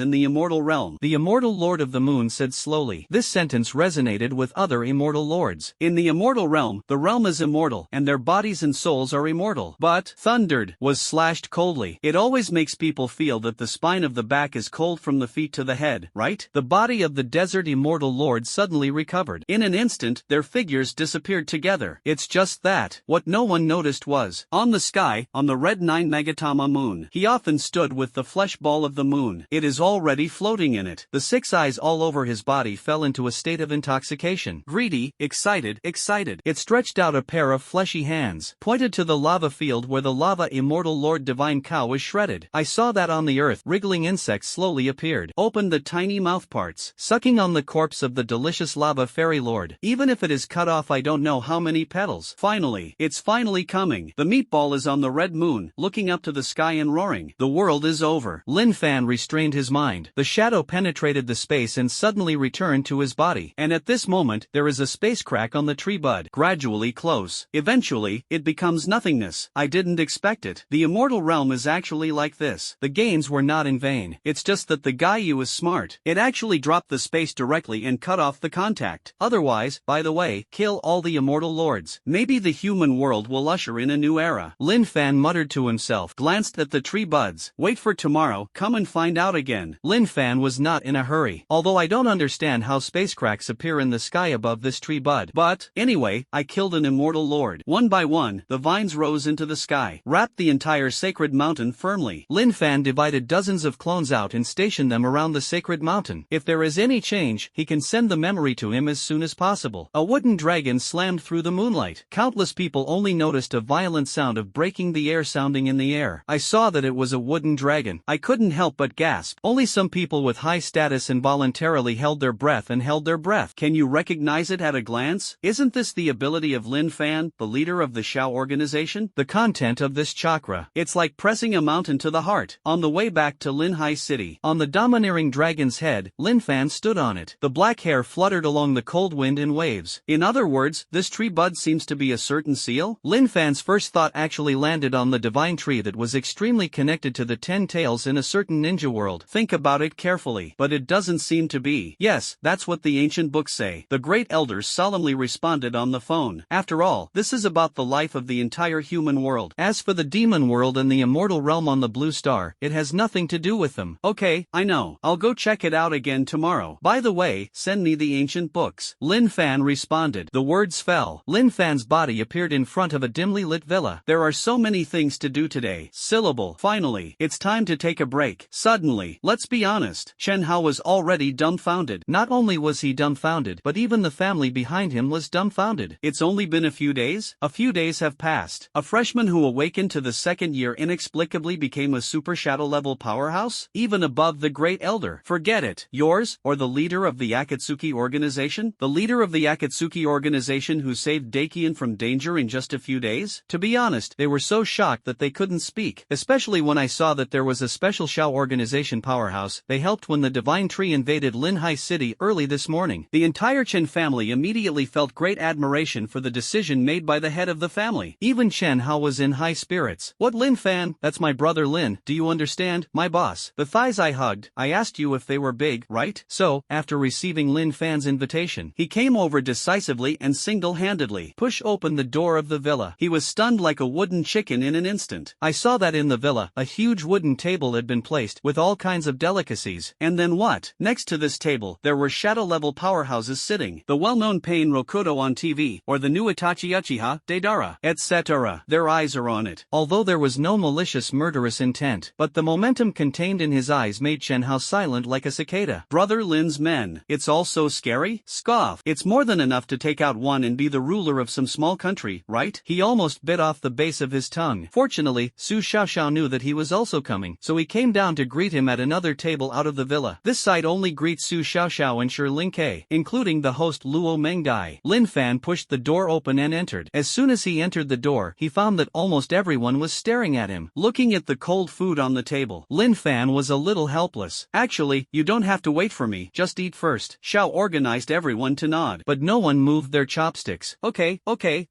in the immortal realm. The immortal lord of the moon said slowly. This sentence resonated with other immortal lords. In the immortal realm, the realm is immortal, and their bodies and souls are immortal. But, thundered, was slashed coldly. It always makes people feel that the spine of the back is cold from the feet to the head, right? The body of the desert immortal lord suddenly recovered. In an instant, their figures disappeared together. It's just that. What no one noticed was, on the sky, on the red 9 Megatama moon, he often stood with the flesh ball of the moon. It is already floating in it. The 6 eyes all over his body fell into a state of intoxication. Greedy, excited. It stretched out a pair of fleshy hands, pointed to the lava field where the lava immortal lord divine cow was shredded. I saw that on the earth, wriggling insects slowly appeared, opened the tiny mouth parts, sucking on the corpse of the delicious lava fairy lord. Even if it is cut off, I don't know how many petals. Finally, it's finally coming. The meatball is on the red moon, looking up to the sky and roaring. The world is over. Lin Fan restrained his mind. The shadow penetrated the space and suddenly returned to his body. And at this moment, there is a space crack on the tree bud, gradually close. Eventually, it becomes nothingness. I didn't expect it. The immortal realm is actually like this. The gains were not in vain. It's just that the Gaiyu is smart. It actually dropped the space directly and cut off the contact. Otherwise, by the way, kill all the immortal lords. Maybe the human world will usher in a new era. Linfan muttered to himself, glanced at the tree buds. Wait for tomorrow, come and find out again. Linfan was not in a hurry. Although I don't understand how space cracks appear in the sky above this tree bud. But, anyway, I killed an immortal lord. One by one, the vines rose into the sky, wrapped the entire sacred mountain firmly. Linfan divided dozens of clones out and stationed them around the sacred mountain. If there is any change, he can send the memory to him as soon as possible. A wooden dragon slammed through the moonlight. Countless people only noticed a violent sound of breaking the air sounding in the air. I saw that it was a wooden dragon. I couldn't help but gasp. Only some people with high status involuntarily held their breath and held their breath. Can you recognize it at a glance? Isn't this the ability of Lin Fan, the leader of the Shao organization? The content of this chakra. It's like pressing a mountain to the heart. On the way back to Linhai City, on the domineering dragon's head, Lin Fan stood on it. The black hair fluttered along the cold wind in waves. In other words, this tree bud seems to be a certain seal? Lin Fan's first thought actually landed on the divine tree that was extremely connected to the 10 tails in a certain ninja world. Think about it carefully. But it doesn't seem to be. Yes, that's what the ancient books say. The great elders solemnly responded on the phone. After all, this is about the life of the entire human world. As for the demon world and the immortal realm on the blue star, it has nothing to do with them. Okay, I know. I'll go check it out again tomorrow. By the way, send me the ancient books. Lin Fan responded. The words fell. Lin Fan's body appeared in front of a dimly lit villa. There are so many things to do today. Syllable. Finally, it's time to take a break. Suddenly, let's be honest, Chen Hao was already dumbfounded. Not only was he dumbfounded, but even the family behind him was dumbfounded. It's only been a few days? A few days have passed. A freshman who awakened to the second year inexplicably became a super shadow level powerhouse? Even above the great elder. Forget it. Yours, or the leader of the Akatsuki organization? The leader of the Akatsuki organization who saved Dakian from danger in just a few days? To be honest, they were so shocked that they couldn't speak. Especially when I saw that there was a special Shao organization powerhouse. They helped when the divine tree invaded Linhai City early this morning. The entire Chen family immediately felt great admiration for the decision made by the head of the family. Even Chen Hao was in high spirits. What, Lin Fan? That's my brother Lin, do you understand? My boss. The thighs I hugged. I asked you if they were big, right? So, after receiving Lin Fan's invitation, he came over decisively and single-handedly pushed open the door of the villa. He was stunned like a wooden chicken in an instant. I saw that in the villa, a huge wooden table had been placed with all kinds of delicacies. And then what? Next to this table, there were shadow-level powerhouses sitting. The well-known Payne Rokudo on TV, or the new Itachi Uchiha, Deidara, etc. Their eyes are on it. Although there was no malicious murderous intent, but the momentum contained in his eyes made Chen Hao silent like a cicada. Brother Lin's men. It's all so scary? Scoff. It's more than enough to take out one and be the ruler of some small country, right? He almost bit off the base of his tongue. Fortunately, Su Xiaoxiao knew that he was also coming, so he came down to greet him at another table out of the villa. This side only greets Su Xiaoxiao and Shi Linkei, including the host Luo Mangdai. Lin Fan pushed the door open and entered. As soon as he entered the door, he found that almost everyone was staring at him. Looking at the cold food on the table, Lin Fan was a little helpless. Actually, you don't have to wait for me, just eat first. Xiao organized everyone to nod, but no one moved their chopsticks. Okay,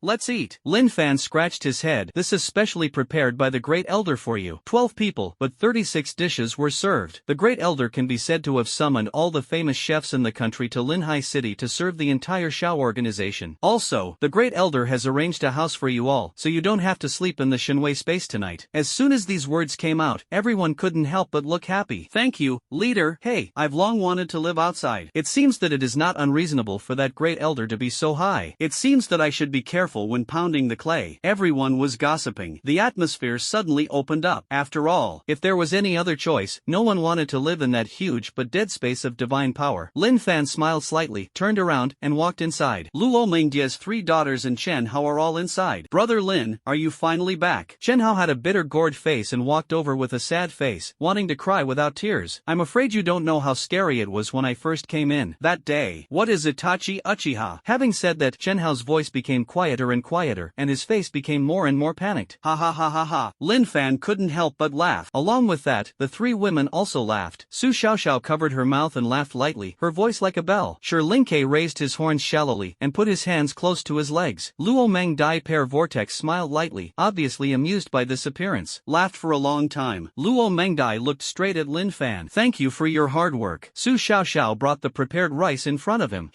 let's eat. Lin Fan scratched his head. This is specially prepared by the Great Elder for you. 12 people, but 36 dishes were served. The Great Elder can be said to have summoned all the famous chefs in the country to Linhai City to serve the entire Shao organization. Also, the Great Elder has arranged a house for you all, so you don't have to sleep in the Shinwei space tonight. As soon as these words came out, everyone couldn't help but look happy. Thank you, leader. Hey, I've long wanted to live outside. It seems that it is not unreasonable for that Great Elder to be so high. It seems that I should be careful when pounding the clay. Everyone was gossiping. The atmosphere suddenly opened up. After all, if there was any other choice, no one wanted to live in that huge but dead space of divine power. Lin Fan smiled slightly, turned around, and walked inside. Luo Mingdia's 3 daughters and Chen Hao are all inside. Brother Lin, are you finally back? Chen Hao had a bitter gourd face and walked over with a sad face, wanting to cry without tears. I'm afraid you don't know how scary it was when I first came in. That day. What is Itachi Uchiha? Having said that, Chen Hao's voice became quieter and quieter, and his face became more and more panicked. Ha ha ha ha ha. Lin Fan couldn't help but laugh. Along with that, the 3 women also laughed. Su Xiaoxiao covered her mouth and laughed lightly, her voice like a bell. Shi Linkei raised his horns shallowly and put his hands close to his legs. Luo Mangdai Pair Vortex smiled lightly, obviously amused by this appearance. Laughed for a long time. Luo Mangdai looked straight at Lin Fan. Fan. Thank you for your hard work. Su Xiaoxiao brought the prepared rice in front of him.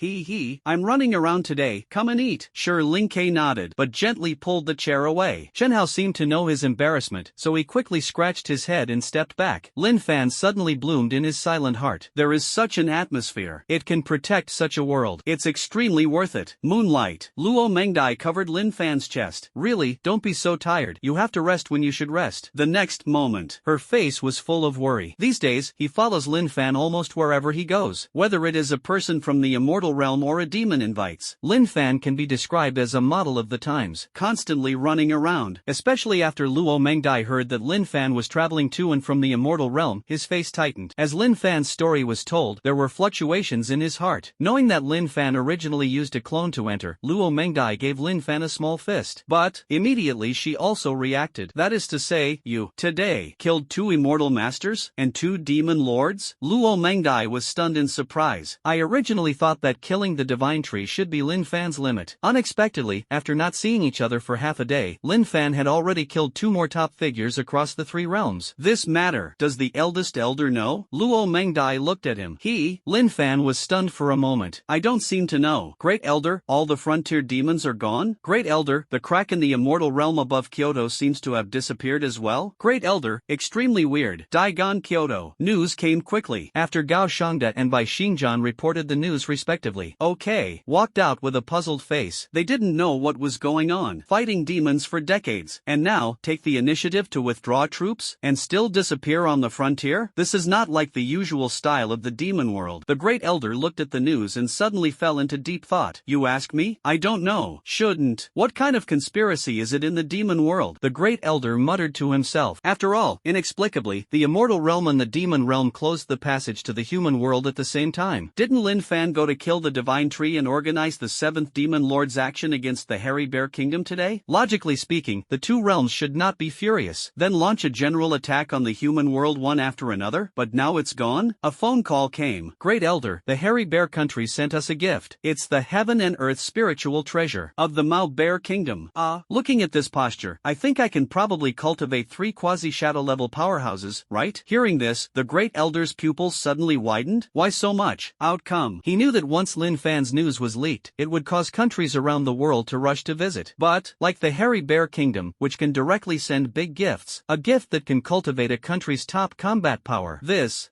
I'm running around today, come and eat. Sure, Lin Kai nodded, but gently pulled the chair away. Chen Hao seemed to know his embarrassment, so he quickly scratched his head and stepped back. Lin Fan suddenly bloomed in his silent heart. There is such an atmosphere. It can protect such a world. It's extremely worth it. Moonlight. Luo Mangdai covered Lin Fan's chest. Really, don't be so tired. You have to rest when you should rest. The next moment, her face was full of worry. These days, he follows Lin Fan almost wherever he goes. Whether it is a person from the Immortal Realm or a demon invites, Lin Fan can be described as a model of the times, constantly running around. Especially after Luo Mangdai heard that Lin Fan was traveling to and from the Immortal Realm, his face tightened. As Lin Fan's story was told, there were fluctuations in his heart. Knowing that Lin Fan originally used a clone to enter, Luo Mangdai gave Lin Fan a small fist. But, immediately she also reacted. That is to say, you, today, killed 2 immortal masters, and 2 demon lords? Luo Mangdai was stunned in surprise. I originally thought that killing the divine tree should be Lin Fan's limit. Unexpectedly, after not seeing each other for half a day, Lin Fan had already killed 2 more top figures across the 3 realms. This matter, does the eldest elder know? Luo Mangdai looked at him. Lin Fan was stunned for a moment. I don't seem to know. Great Elder, all the frontier demons are gone? Great Elder, the crack in the Immortal Realm above Kyoto seems to have disappeared as well? Great Elder, extremely weird. Daigon Kyoto. News came quickly, after Gao Shangda and Bai Shingjan reported the news respectively. Okay, walked out with a puzzled face. They didn't know what was going on. Fighting demons for decades, and now, take the initiative to withdraw troops, and still disappear on the frontier? This is not like the usual style of the demon world. The Great Elder looked at the news and suddenly fell into deep thought. You ask me? I don't know. Shouldn't. What kind of conspiracy is it in the demon world? The Great Elder muttered to himself. After all, inexplicably, the Immortal Realm and the Demon Realm closed the passage to the human world at the same time. Didn't Lin Fan go to kill the Divine Tree and organize the 7th Demon Lord's action against the Hairy Bear Kingdom today? Logically speaking, the 2 realms should not be furious, then launch a general attack on the human world one after another, but now it's gone? A phone call came. Great Elder, the Hairy Bear country sent us a gift. It's the heaven and earth spiritual treasure of the Mao Bear Kingdom. Looking at this posture, I think I can probably cultivate 3 quasi-shadow level powerhouses, right? Hearing this, the Great Elder's pupils suddenly widened. Why so much? Outcome. He knew that once Lin Fan's news was leaked, it would cause countries around the world to rush to visit. But, like the Hairy Bear Kingdom, which can directly send big gifts, a gift that can cultivate a country's top combat power.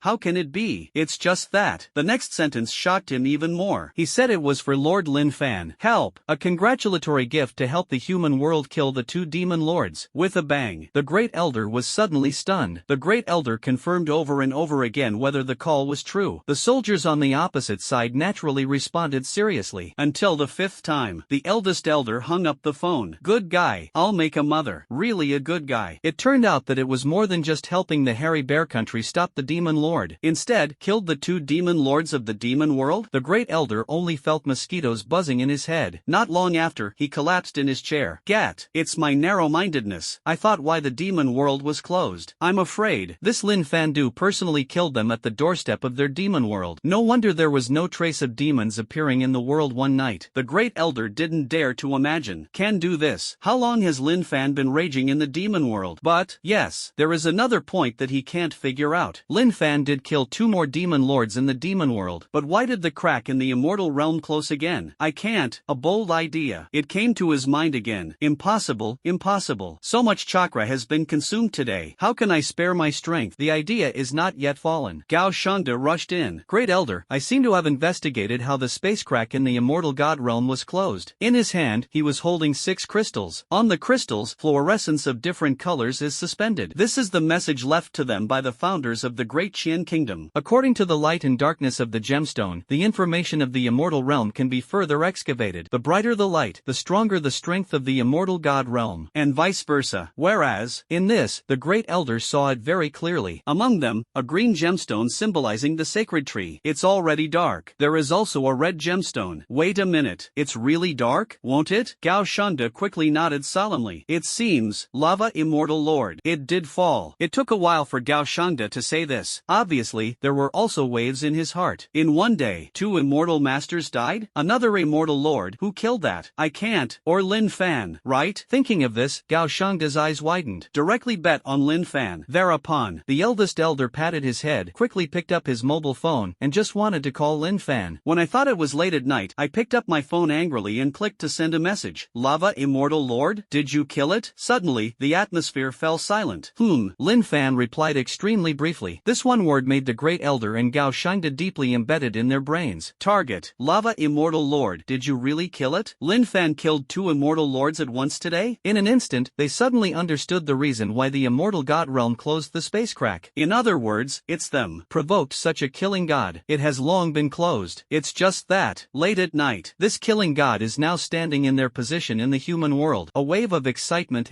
How can it be? It's just that. The next sentence shocked him even more. He said it was for Lord Lin Fan. Help! A congratulatory gift to help the human world kill the 2 demon lords. With a bang, the Great Elder was suddenly stunned. The Great Elder confirmed over and over again whether the call was true. The soldiers on the opposite side naturally responded seriously. Until the 5th time, the eldest elder hung up the phone. Good guy. I'll make a mother. Really a good guy. It turned out that it was more than just helping the Hairy Bear country stop the demon lord. Instead, killed the 2 demon lords of the demon world? The Great Elder only felt mosquitoes buzzing in his head. Not long after, he collapsed in his chair. Gat, it's my narrow-mindedness. I thought why the demon world was closed. I'm afraid. This Lin Fan personally killed them at the doorstep of their demon world. No wonder there was no trace of demons appearing in the world one night. The Great Elder didn't dare to imagine. Can do this. How long has Lin Fan been raging in the demon world? But, yes, there is another point that he can't figure out. Lin Fan did kill 2 more demon lords in the demon world, but why did the crack in the Immortal Realm close again? I can't. A bold idea. It came to his mind again. Impossible, impossible. So much chakra has been consumed today. How can I spare my strength? The idea is not yet fallen. Gao Shangda rushed in. Great Elder, I seem to have investigated how the space crack in the Immortal God Realm was closed. In his hand, he was holding 6 crystals. On the crystals, fluorescence of different colors is suspended. This is the message left to them by the founders of the Great Qian Kingdom. According to the light and darkness of the gemstone, the information of the Immortal Realm can be further excavated. The brighter the light, the stronger the strength of the Immortal God Realm, and vice versa. Whereas, in this, the Great Elder saw it very clearly. Among them, a green gemstone symbolizing the sacred tree. It's already dark. There is also a red gemstone. Wait a minute. It's really dark, won't it? Gao Shangda quickly nodded solemnly. It seems, Lava Immortal Lord. It did fall. It took a while for Gao Shangda to say this. Obviously, there were also waves in his heart. In one day, 2 immortal masters died? Another immortal lord? Who killed that? I can't. Or Lin Fan, right? Thinking of this, Gao Shangda's eyes widened. Directly bet on Lin Fan. Thereupon, the eldest elder elder patted his head, quickly picked up his mobile phone, and just wanted to call Lin Fan. When I thought it was late at night, I picked up my phone angrily and clicked to send a message. Lava Immortal Lord? Did you kill it? Suddenly, the atmosphere fell silent. Lin Fan replied extremely briefly. This one word made the great elder and Gao Shangda deeply embedded in their brains. Target. Lava Immortal Lord. Did you really kill it? Lin Fan killed 2 Immortal Lords at once today? In an instant, they suddenly understood the reason why the Immortal God Realm closed the space crack. In other words, it's them. Provoked such a killing god. It has long been closed. It's just that. Late at night. This killing god is now standing in their position in the human world. A wave of excitement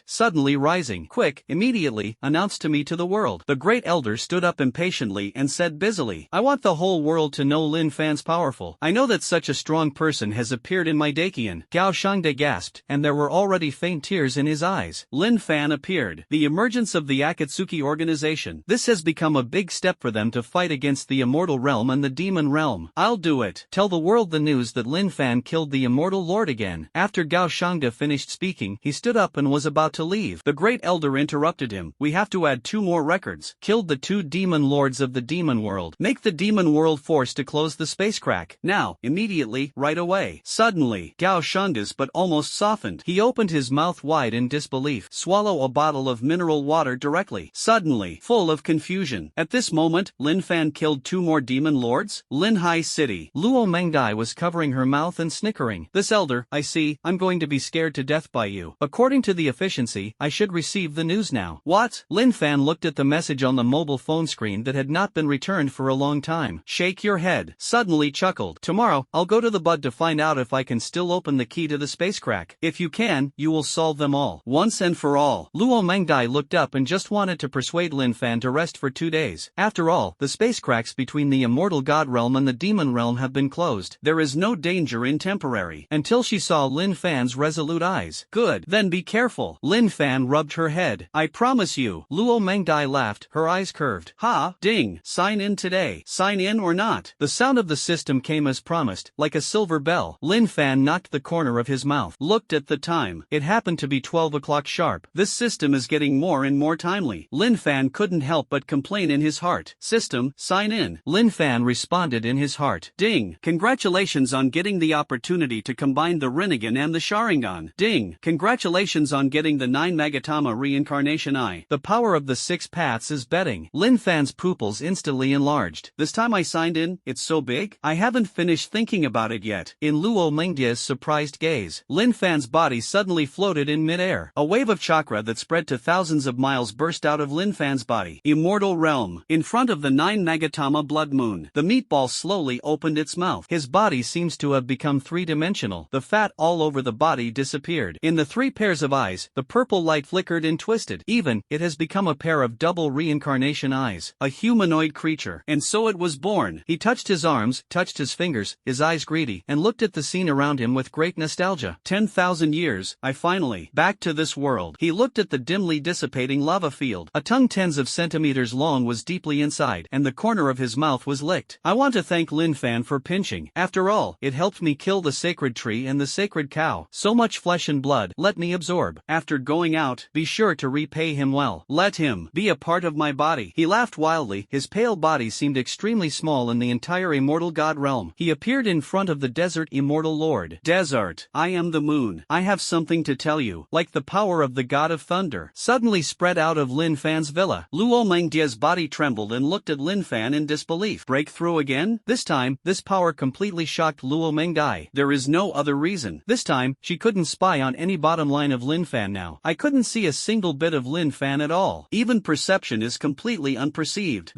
suddenly rising. Quick, immediately, announced to me to the world. The great elder stood up impatiently and said busily, I want the whole world to know Lin Fan's powerful. I know that such a strong person has appeared in my Dakian. Gao Shangde gasped, and there were already faint tears in his eyes. Lin Fan appeared. The emergence of the Akatsuki organization. This has become a big step for them to fight against the Immortal Realm and the Demon Realm. I'll do it. Tell the world the news that Lin Fan killed the Immortal Lord again. After Gao Shangde finished speaking, he stood up and was about to leave. The great elder interrupted him. We have to add 2 more records. Killed the 2 demon lords of the demon world. Make the demon world force to close the space crack. Now, immediately, right away. Suddenly, Gao Shangde's but almost softened. He opened his mouth wide in disbelief. Swallow a bottle of mineral water directly. Suddenly, full of confusion. At this moment, Lin Fan killed 2 more demon lords? Linhai City. Luo Mangdai was covering her mouth and snickering. This elder, I see, I'm going to be scared to death by you. According to the efficiency, I should receive the news now. What? Lin Fan looked at the message on the mobile phone screen that had not been returned for a long time. Shake your head. Suddenly chuckled. Tomorrow, I'll go to the bud to find out if I can still open the key to the space crack. If you can, you will solve them all. Once and for all. Luo Mangdai looked up and just wanted to persuade Lin Fan to rest for 2 days. After all, the space cracks between the Immortal God Realm and the Demon Realm have been closed. There is no danger in temporary. Until she saw Lin Fan's resolute eyes. Good. Then be careful. Lin Fan rubbed her head. I promise you. Luo Mangdai laughed, her eyes curved. Ha! Ding! Sign in today. Sign in or not. The sound of the system came as promised, like a silver bell. Lin Fan knocked the corner of his mouth. Looked at the time. It happened to be 12 o'clock sharp. This system is getting more and more timely. Lin Fan couldn't help but complain in his heart. System, sign in. Lin Fan responded in his heart. Ding! Congratulations on getting the opportunity to combine the Rinnegan and the Sharingan. Ding! Congratulations on getting the 9 Magatama reincarnation eye. The power of the 6 paths is betting. Lin Fan's pupils instantly enlarged. This time I signed in, it's so big? I haven't finished thinking about it yet. In Luo Mengdia's surprised gaze, Lin Fan's body suddenly floated in midair. A wave of chakra that spread to thousands of miles burst out of Lin Fan's body. Immortal Realm. In front of the 9 Magatama blood moon, the meatball slowly opened its mouth. His body seems to have become 3-dimensional. The fat all over the body disappeared. In the 3 pairs of eyes, the purple light flickered and twisted. Even, it has become a pair of double reincarnation eyes. A humanoid creature. And so it was born. He touched his arms, touched his fingers, his eyes greedy, and looked at the scene around him with great nostalgia. 10,000 years, I finally, back to this world. He looked at the dimly dissipating lava field. A tongue tens of centimeters long was deeply inside, and the corner of his mouth was licked. I want to thank Lin Fan for pinching. After all, it helped me kill the sacred tree and the sacred cow. So much flesh and blood, let me absorb. After going out, be sure to repay him well. Let him be a part of my body. He laughed wildly. His pale body seemed extremely small in the entire Immortal God Realm. He appeared in front of the desert Immortal Lord. Desert, I am the moon. I have something to tell you. Like the power of the God of Thunder suddenly spread out of Lin Fan's villa. Luo Mengdia's body trembled and looked at Lin Fan in disbelief. Breakthrough again? This time, this power completely shocked Luo Mengdai. There is no other reason. This time, she couldn't spy on any bottom line of Lin Fan now. I couldn't see a single bit of Lin Fan at all. Even perception is completely unperceived.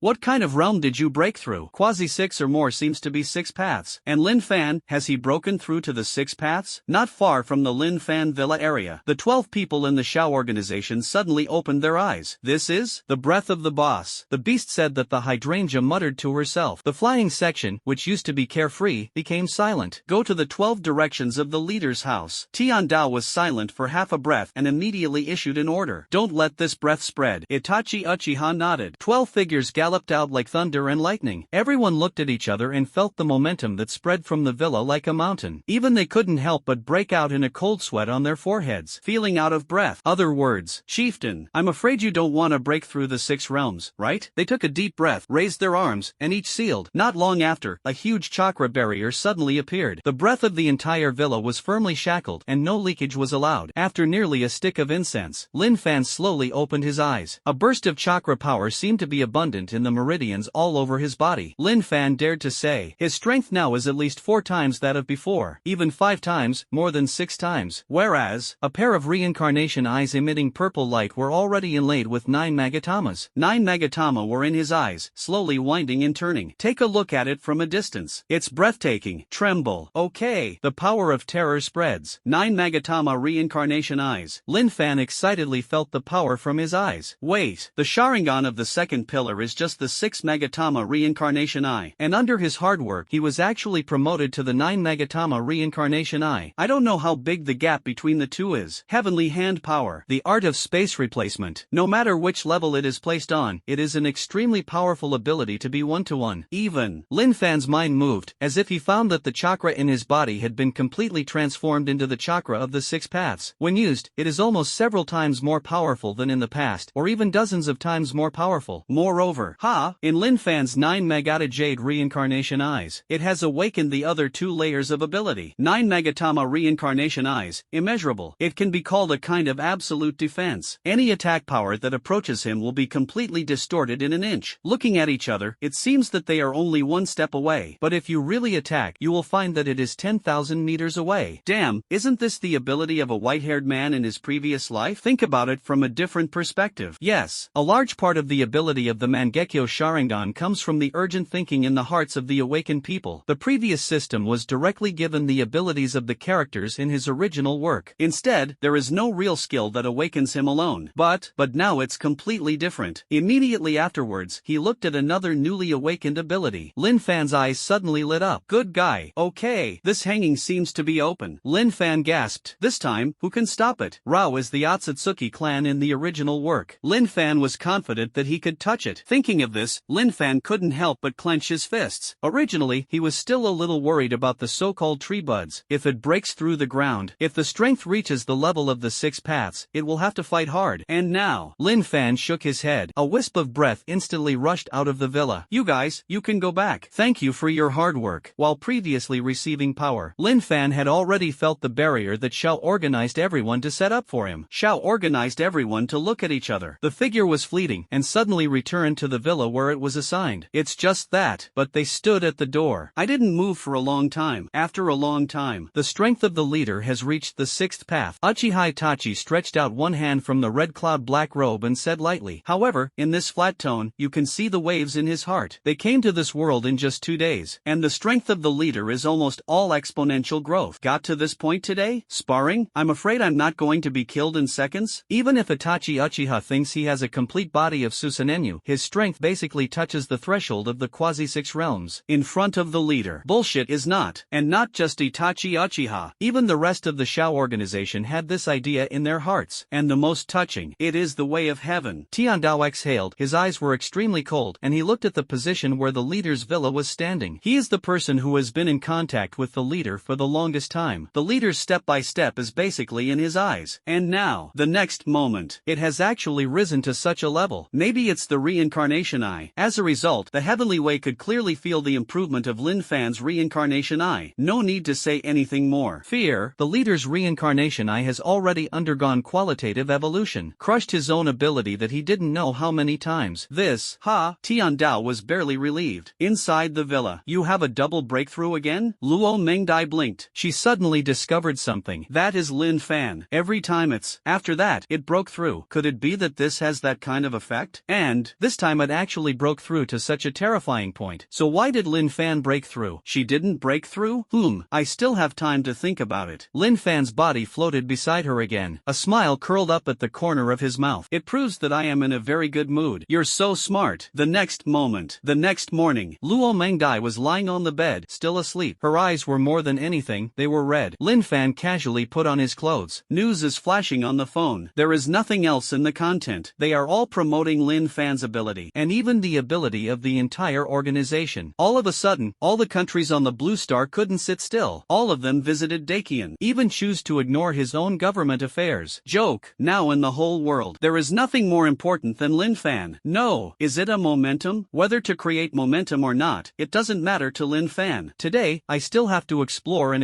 What kind of realm did you break through? Quasi 6 or more seems to be 6 paths. And Lin Fan, has he broken through to the 6 paths? Not far from the Lin Fan villa area. The 12 people in the Shao organization suddenly opened their eyes. This is the breath of the boss. The beast said that the hydrangea muttered to herself. The flying section, which used to be carefree, became silent. Go to the 12 directions of the leader's house. Tian Dao was silent for half a breath and immediately issued an order. Don't let this breath spread. Itachi Uchiha nodded. 12 figures galloped out like thunder and lightning. Everyone looked at each other and felt the momentum that spread from the villa like a mountain. Even they couldn't help but break out in a cold sweat on their foreheads, feeling out of breath. Other words. Chieftain, I'm afraid you don't want to break break through the 6 realms, right? They took a deep breath, raised their arms, and each sealed. Not long after, a huge chakra barrier suddenly appeared. The breath of the entire villa was firmly shackled, and no leakage was allowed. After nearly a stick of incense, Lin Fan slowly opened his eyes. A burst of chakra power seemed to be abundant in the meridians all over his body. Lin Fan dared to say, his strength now is at least 4 times that of before, even 5 times, more than 6 times. Whereas, a pair of reincarnation eyes emitting purple light were already inlaid with 9 magatamas. 9 magatama were in his eyes, slowly winding and turning. Take a look at it from a distance. It's breathtaking. Tremble. Okay. The power of terror spreads. 9 magatama reincarnation eyes. Lin Fan excitedly felt the power from his eyes. Wait. The Sharingan of the second pillar is just the 6 magatama reincarnation eye. And under his hard work, he was actually promoted to the 9 magatama reincarnation eye. I don't know how big the gap between the two is. Heavenly hand power. The art of space replacement. No matter which level it is placed on, it is an extremely powerful ability to be one-to-one. Even. Lin Fan's mind moved, as if he found that the chakra in his body had been completely transformed into the chakra of the 6 paths. When used, it is almost several times more powerful than in the past, or even dozens of times more powerful. Moreover, in Lin Fan's 9 Magata Jade reincarnation eyes, it has awakened the other 2 layers of ability. 9 Magatama reincarnation eyes, immeasurable. It can be called a kind of absolute defense. Any attack power that approaches him will be completely distorted in an inch. Looking at each other, it seems that they are only 1 step away. But if you really attack, you will find that it is 10,000 meters away. Damn, isn't this the ability of a white-haired man in his previous life? Think about it from a different perspective. Yes, a large part of the ability of the Mangekyo Sharingan comes from the urgent thinking in the hearts of the awakened people. The previous system was directly given the abilities of the characters in his original work. Instead, there is no real skill that awakens him alone. But now it's completely different. Immediately afterwards, he looked at another newly awakened ability. Lin Fan's eyes suddenly lit up. Good guy. Okay, this hanging seems to be open. Lin Fan gasped. This time, who can stop it? Rao is the Otsutsuki clan in the original work. Lin Fan was confident that he could touch it. Thinking of this, Lin Fan couldn't help but clench his fists. Originally, he was still a little worried about the so-called tree buds. If it breaks through the ground, if the strength reaches the level of the 6 paths, it will have to fight hard. And now, Lin Fan shook his head. A wisp of breath instantly rushed out of the villa. You guys, you can go back. Thank you for your hard work. While previously receiving power, Lin Fan had already felt the barrier that Xiao organized everyone to set up for him. Xiao organized everyone to look at each other. The figure was fleeting and suddenly returned to the villa where it was assigned. It's just that, but they stood at the door. I didn't move for a long time. After a long time, the strength of the leader has reached the 6th path. Uchiha Itachi stretched out one hand from the red cloud black robe and said lightly. However, in this flat tone, you can see the waves in his heart. They came to this world in just 2 days, and the strength of the leader is almost all exponential growth. Got to this point today? Sparring? I'm afraid I'm not going to be killed in seconds? Even if Itachi Uchiha thinks he has a complete body of Susanenyu, his strength basically touches the threshold of the quasi-6 realms. In front of the leader. Bullshit is not. And not just Itachi Uchiha. Even the rest of the Xiao organization had this idea in their hearts. And the most touching, it is the way of heaven. Tiandao exhaled, his eyes were extremely cold, and he looked at the position where the leader's villa was standing. He is the person who has been in contact with the leader for the longest time. The leader's step-by-step is basically in his eyes. And now, the next moment, it has actually risen to such a level. Maybe it's the reincarnation eye. As a result, the heavenly way could clearly feel the improvement of Lin Fan's reincarnation eye. No need to say anything more. Fear, the leader's reincarnation eye has already undergone qualitative evolution, crushed his own ability that he didn't know how many times. This, Tiandao was barely relieved. Inside the villa, you have a double breakthrough again? Luo Mengdai blinked. She suddenly discovered something. That is Lin Fan. Every time after that, it broke through. Could it be that this has that kind of effect? And, this time it actually broke through to such a terrifying point. So why did Lin Fan break through? She didn't break through? I still have time to think about it. Lin Fan's body floated beside her again. A smile curled up at the corner of his mouth. It proves that I am in a very good mood. You're so smart. The next moment. The next morning. Luo Mengdai was lying on the bed, still asleep. Her eyes were more than anything, they were red. Lin Fan casually put on his clothes. News is flashing on the phone. There is nothing else in the content. They are all promoting Lin Fan's ability, and even the ability of the entire organization. All of a sudden, all the countries on the Blue Star couldn't sit still. All of them visited Dakian, even choose to ignore his own government affairs. Joke. Now in the whole world, there is nothing more more important than Lin Fan. No. Is it a momentum? Whether to create momentum or not, it doesn't matter to Lin Fan. Today, I still have to explore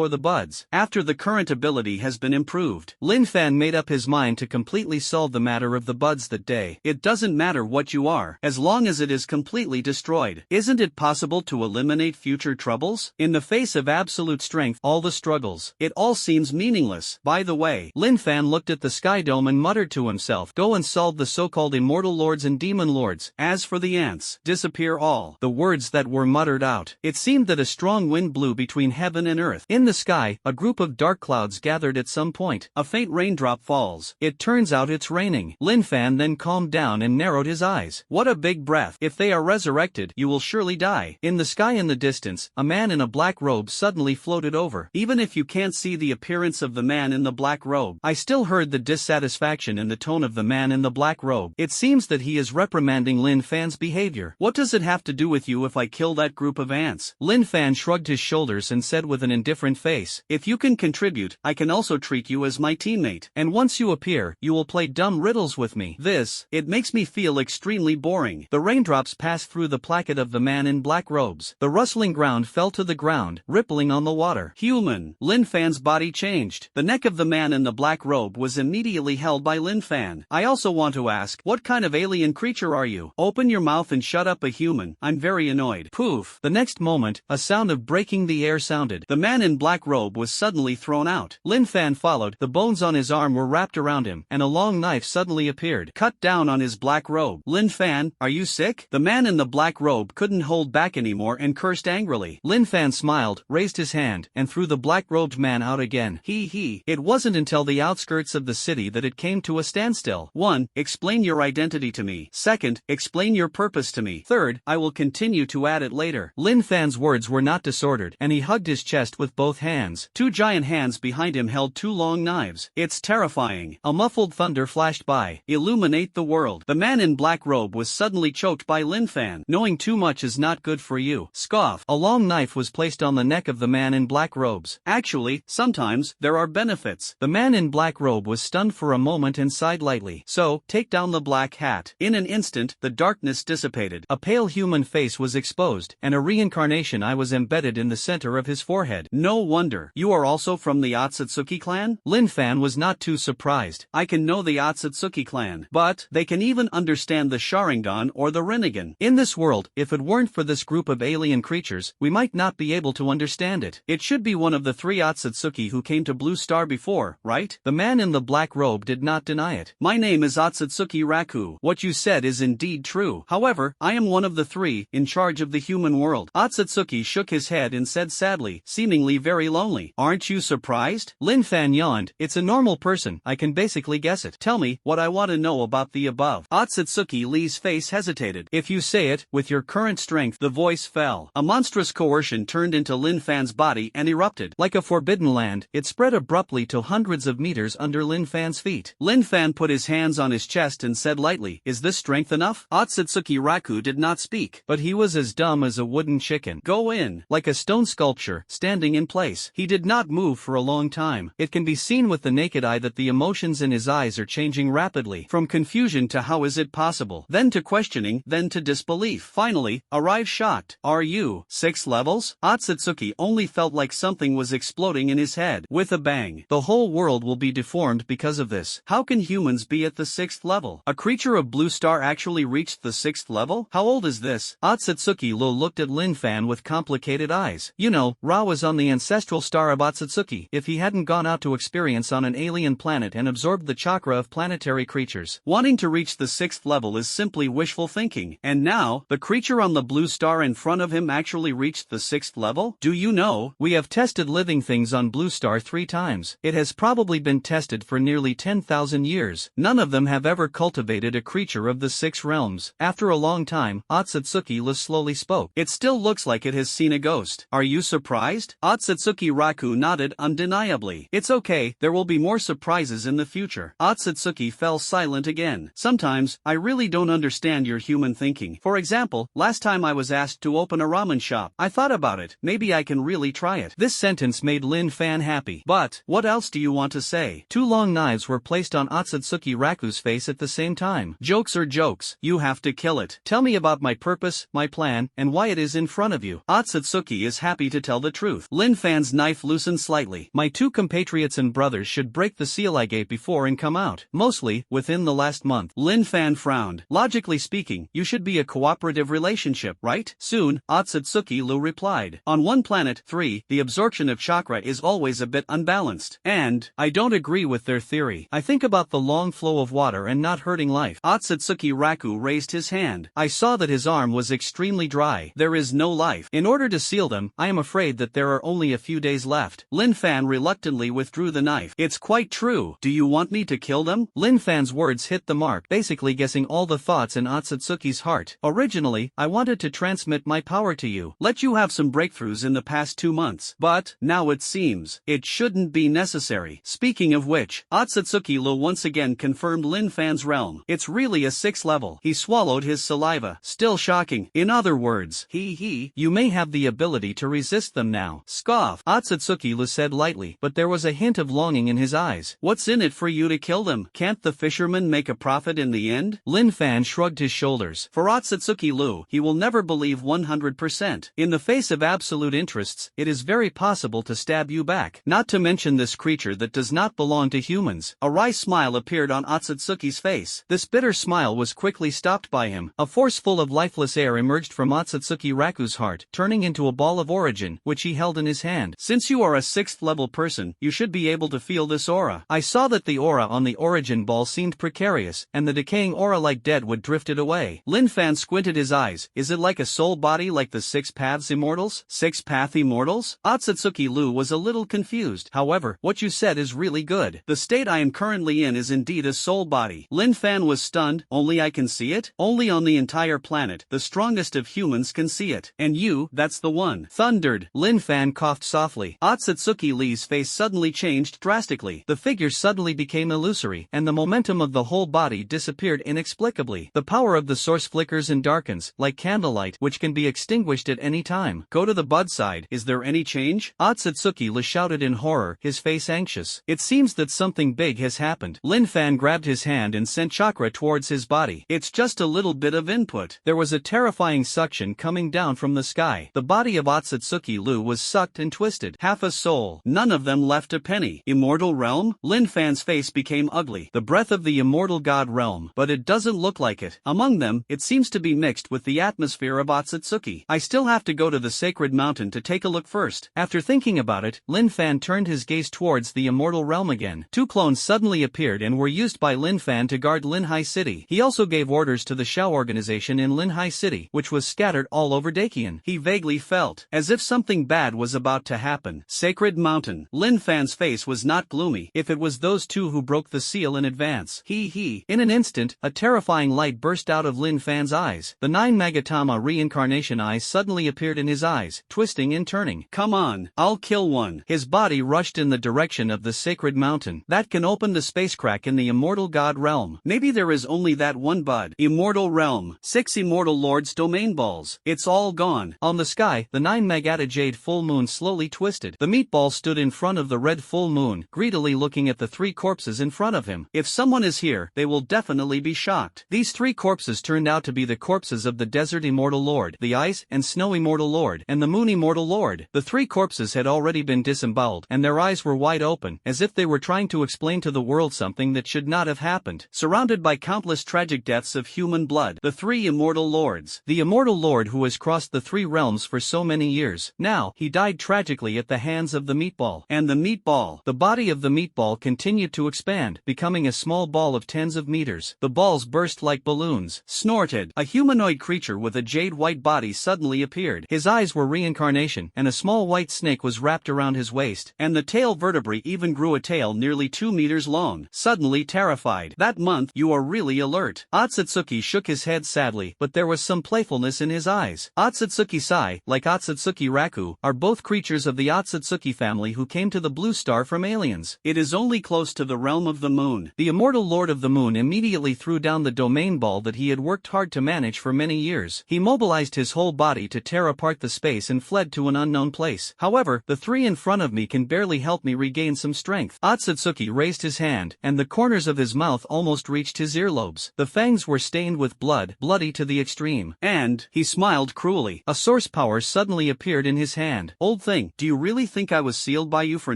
the buds. After the current ability has been improved, Lin Fan made up his mind to completely solve the matter of the buds that day. It doesn't matter what you are, as long as it is completely destroyed. Isn't it possible to eliminate future troubles? In the face of absolute strength, all the struggles, it all seems meaningless. By the way, Lin Fan looked at the sky dome and muttered to himself, go and solve the so-called immortal lords and demon lords. As for the ants, disappear all. The words that were muttered out. It seemed that a strong wind blew between heaven and earth. In the sky, a group of dark clouds gathered at some point. A faint raindrop falls. It turns out it's raining. Lin Fan then calmed down and narrowed his eyes. What a big breath. If they are resurrected, you will surely die. In the sky in the distance, a man in a black robe suddenly floated over. Even if you can't see the appearance of the man in the black robe, I still heard the dissatisfaction in the tone of the man in the black robe. It seems that he is reprimanding Lin Fan's behavior. What does it have to do with you if I kill that group of ants? Lin Fan shrugged his shoulders and said with an indifferent face, if you can contribute, I can also treat you as my teammate. And once you appear, you will play dumb riddles with me. It makes me feel extremely boring. The raindrops passed through the placket of the man in black robes. The rustling ground fell to the ground, rippling on the water. Human. Lin Fan's body changed. The neck of the man in the black robe was immediately held by Lin Fan. I also want to ask, what kind of alien creature are you? Open your mouth and shut up, a human. I'm very annoyed. Poof. The next moment, a sound of breaking the air sounded. The man in black robe was suddenly thrown out. Lin Fan followed. The bones on his arm were wrapped around him, and a long knife suddenly appeared, cut down on his black robe. Lin Fan, are you sick? The man in the black robe couldn't hold back anymore and cursed angrily. Lin Fan smiled, raised his hand, and threw the black-robed man out again. It wasn't until the outskirts of the city that it came to a standstill. 1. Explain your identity to me. 2nd, explain your purpose to me. 3rd, I will continue to add it later. Lin Fan's words were not disordered, and he hugged his chest with both hands. 2 giant hands behind him held 2 long knives. It's terrifying. A muffled thunder flashed by. Illuminate the world. The man in black robe was suddenly choked by Lin Fan. Knowing too much is not good for you. Scoff. A long knife was placed on the neck of the man in black robes. Actually, sometimes, there are benefits. The man in black robe was stunned for a moment and sighed lightly. So, take down the black hat. In an instant, the darkness dissipated. A pale human face was exposed, and a reincarnation eye was embedded in the center of his forehead. No wonder. You are also from the Otsutsuki clan? Lin Fan was not too surprised. I can know the Otsutsuki clan, but they can even understand the Sharingan or the Rinnegan. In this world, if it weren't for this group of alien creatures, we might not be able to understand it. It should be one of the 3 Otsutsuki who came to Blue Star before, right? The man in the black robe did not deny it. My name is Otsutsuki Raku. What you said is indeed true. However, I am one of the 3, in charge of the human world. Otsutsuki shook his head and said sadly, seemingly very lonely. Aren't you surprised? Lin Fan yawned. It's a normal person, I can basically guess it. Tell me, what I want to know about the above. Otsutsuki Lee's face hesitated. If you say it, with your current strength, the voice fell. A monstrous coercion turned into Lin Fan's body and erupted. Like a forbidden land, it spread abruptly to hundreds of meters under Lin Fan's feet. Lin Fan put his hands on his chest and said lightly, is this strength enough? Otsutsuki Raku did not speak, but he was as dumb as a wooden chicken. Go in. Like a stone sculpture, standing in place. He did not move for a long time. It can be seen with the naked eye that the emotions in his eyes are changing rapidly, from confusion to how is it possible, then to questioning, then to disbelief. Finally, arrived shocked. Are you 6 levels? Otsutsuki only felt like something was exploding in his head. With a bang. The whole world will be deformed because of this. How can humans be at the 6th level? A creature of Blue Star actually reached the 6th level? How old is this? Otsutsuki Lo looked at Lin Fan with complicated eyes. You know, Ra was on the ancestral star of Otsutsuki. If he hadn't gone out to experience on an alien planet and absorbed the chakra of planetary creatures, wanting to reach the 6th level is simply wishful thinking. And now, the creature on the blue star in front of him actually reached the 6th level? Do you know, we have tested living things on Blue Star 3 times. It has probably been tested for nearly 10,000 years. None of them have ever cultivated a creature of the 6 realms. After a long time, Otsutsuki slowly spoke. It still looks like it has seen a ghost. Are you surprised? Otsutsuki Raku nodded undeniably. It's okay, there will be more surprises in the future. Otsutsuki fell silent again. Sometimes, I really don't understand your human thinking. For example, last time I was asked to open a ramen shop. I thought about it, maybe I can really try it. This sentence made Lin Fan happy. But, what else do you want to say? 2 long knives were placed on Otsutsuki Raku's face place at the same time. Jokes are jokes. You have to kill it. Tell me about my purpose, my plan, and why it is in front of you. Otsutsuki is happy to tell the truth. Lin Fan's knife loosened slightly. My two compatriots and brothers should break the seal I gave before and come out. Mostly, within the last month. Lin Fan frowned. Logically speaking, you should be a cooperative relationship, right? Soon, Otsutsuki Lu replied. On one planet, 3, the absorption of chakra is always a bit unbalanced. And, I don't agree with their theory. I think about the long flow of water and not hurting life. Otsutsuki Raku raised his hand. I saw that his arm was extremely dry. There is no life. In order to seal them, I am afraid that there are only a few days left. Lin Fan reluctantly withdrew the knife. It's quite true. Do you want me to kill them? Lin Fan's words hit the mark, basically guessing all the thoughts in Otsutsuki's heart. Originally, I wanted to transmit my power to you, let you have some breakthroughs in the past 2 months. But, now it seems, it shouldn't be necessary. Speaking of which, Otsutsuki Lu once again confirmed Lin Fan's realm. It's really a 6th level. He swallowed his saliva. Still shocking. In other words, you may have the ability to resist them now. Scoff. Otsutsuki Lu said lightly, but there was a hint of longing in his eyes. What's in it for you to kill them? Can't the fisherman make a profit in the end? Lin Fan shrugged his shoulders. For Otsutsuki Lu, he will never believe 100%. In the face of absolute interests, it is very possible to stab you back. Not to mention this creature that does not belong to humans. A wry smile appeared on Otsutsuki's face. This bitter smile was quickly stopped by him. A force full of lifeless air emerged from Otsutsuki Raku's heart, turning into a ball of origin, which he held in his hand. Since you are a 6th level person, you should be able to feel this aura. I saw that the aura on the origin ball seemed precarious, and the decaying aura like deadwood drifted away. Lin Fan squinted his eyes. Is it like a soul body like the 6 Paths Immortals? 6 Path Immortals? Otsutsuki Lu was a little confused. However, what you said is really good. The state I am currently in is indeed a soul body. Lin Fan was stunned. Only I can see it? Only on the entire planet, the strongest of humans can see it. And you, that's the one. Thundered. Lin Fan coughed softly. Otsutsuki Li's face suddenly changed drastically. The figure suddenly became illusory, and the momentum of the whole body disappeared inexplicably. The power of the source flickers and darkens, like candlelight, which can be extinguished at any time. Go to the bud side. Is there any change? Otsutsuki Li shouted in horror, his face anxious. It seems that something big has happened. Lin Fan grabbed his hand and sent chakra towards his body. It's just a little bit of input. There was a terrifying suction coming down from the sky. The body of Otsutsuki Lu was sucked and twisted. Half a soul. None of them left a penny. Immortal Realm? Lin Fan's face became ugly. The breath of the immortal god realm. But it doesn't look like it. Among them, it seems to be mixed with the atmosphere of Otsutsuki. I still have to go to the sacred mountain to take a look first. After thinking about it, Lin Fan turned his gaze towards the immortal realm again. 2 clones suddenly appeared and were used by Lin Fan to guard Linhai City. He also gave orders to the Shao organization in Linhai City, which was scattered all over Dakian. He vaguely felt as if something bad was about to happen. Sacred Mountain. Lin Fan's face was not gloomy. If it was those two who broke the seal in advance. In an instant, a terrifying light burst out of Lin Fan's eyes. The 9 Magatama reincarnation eyes suddenly appeared in his eyes, twisting and turning. Come on, I'll kill one. His body rushed in the direction of the sacred mountain. That can open the space crack in the immortal god realm. Maybe there is only that one bud. Immortal Realm. 6 immortal lords domain balls. It's all gone. On the sky, the 9 Magata jade full moon slowly twisted. The meatball stood in front of the red full moon, greedily looking at the 3 corpses in front of him. If someone is here, they will definitely be shocked. These 3 corpses turned out to be the corpses of the desert immortal lord, the ice and snow immortal lord, and the moon immortal lord. The 3 corpses had already been disemboweled, and their eyes were wide open, as if they were trying to explain to the world something that should not have happened. Surrounded by countless tragic deaths of human blood, the 3 immortal lords. The immortal lord who has crossed the 3 realms for so many years. Now, he died tragically at the hands of the meatball. And the meatball. The body of the meatball continued to expand, becoming a small ball of tens of meters. The balls burst like balloons. Snorted. A humanoid creature with a jade-white body suddenly appeared. His eyes were reincarnation, and a small white snake was wrapped around his waist, and the tail vertebrae even grew a tail nearly 2 meters long. Suddenly terrified. That month, you are really alert. Otsutsuki shook his head sadly, but there was some playfulness in his eyes. Otsutsuki Sai, like Otsutsuki Raku, are both creatures of the Otsutsuki family who came to the Blue Star from aliens. It is only close to the realm of the moon. The immortal lord of the moon immediately threw down the domain ball that he had worked hard to manage for many years. He mobilized his whole body to tear apart the space and fled to an unknown place. However, the 3 in front of me can barely help me regain some strength. Otsutsuki raised his hand, and the corners of his mouth almost reached his earlobes. The fangs were stained with blood, bloody to the extreme. And, he smiled cruelly. A source power suddenly appeared in his hand. Old thing, do you really think I was sealed by you for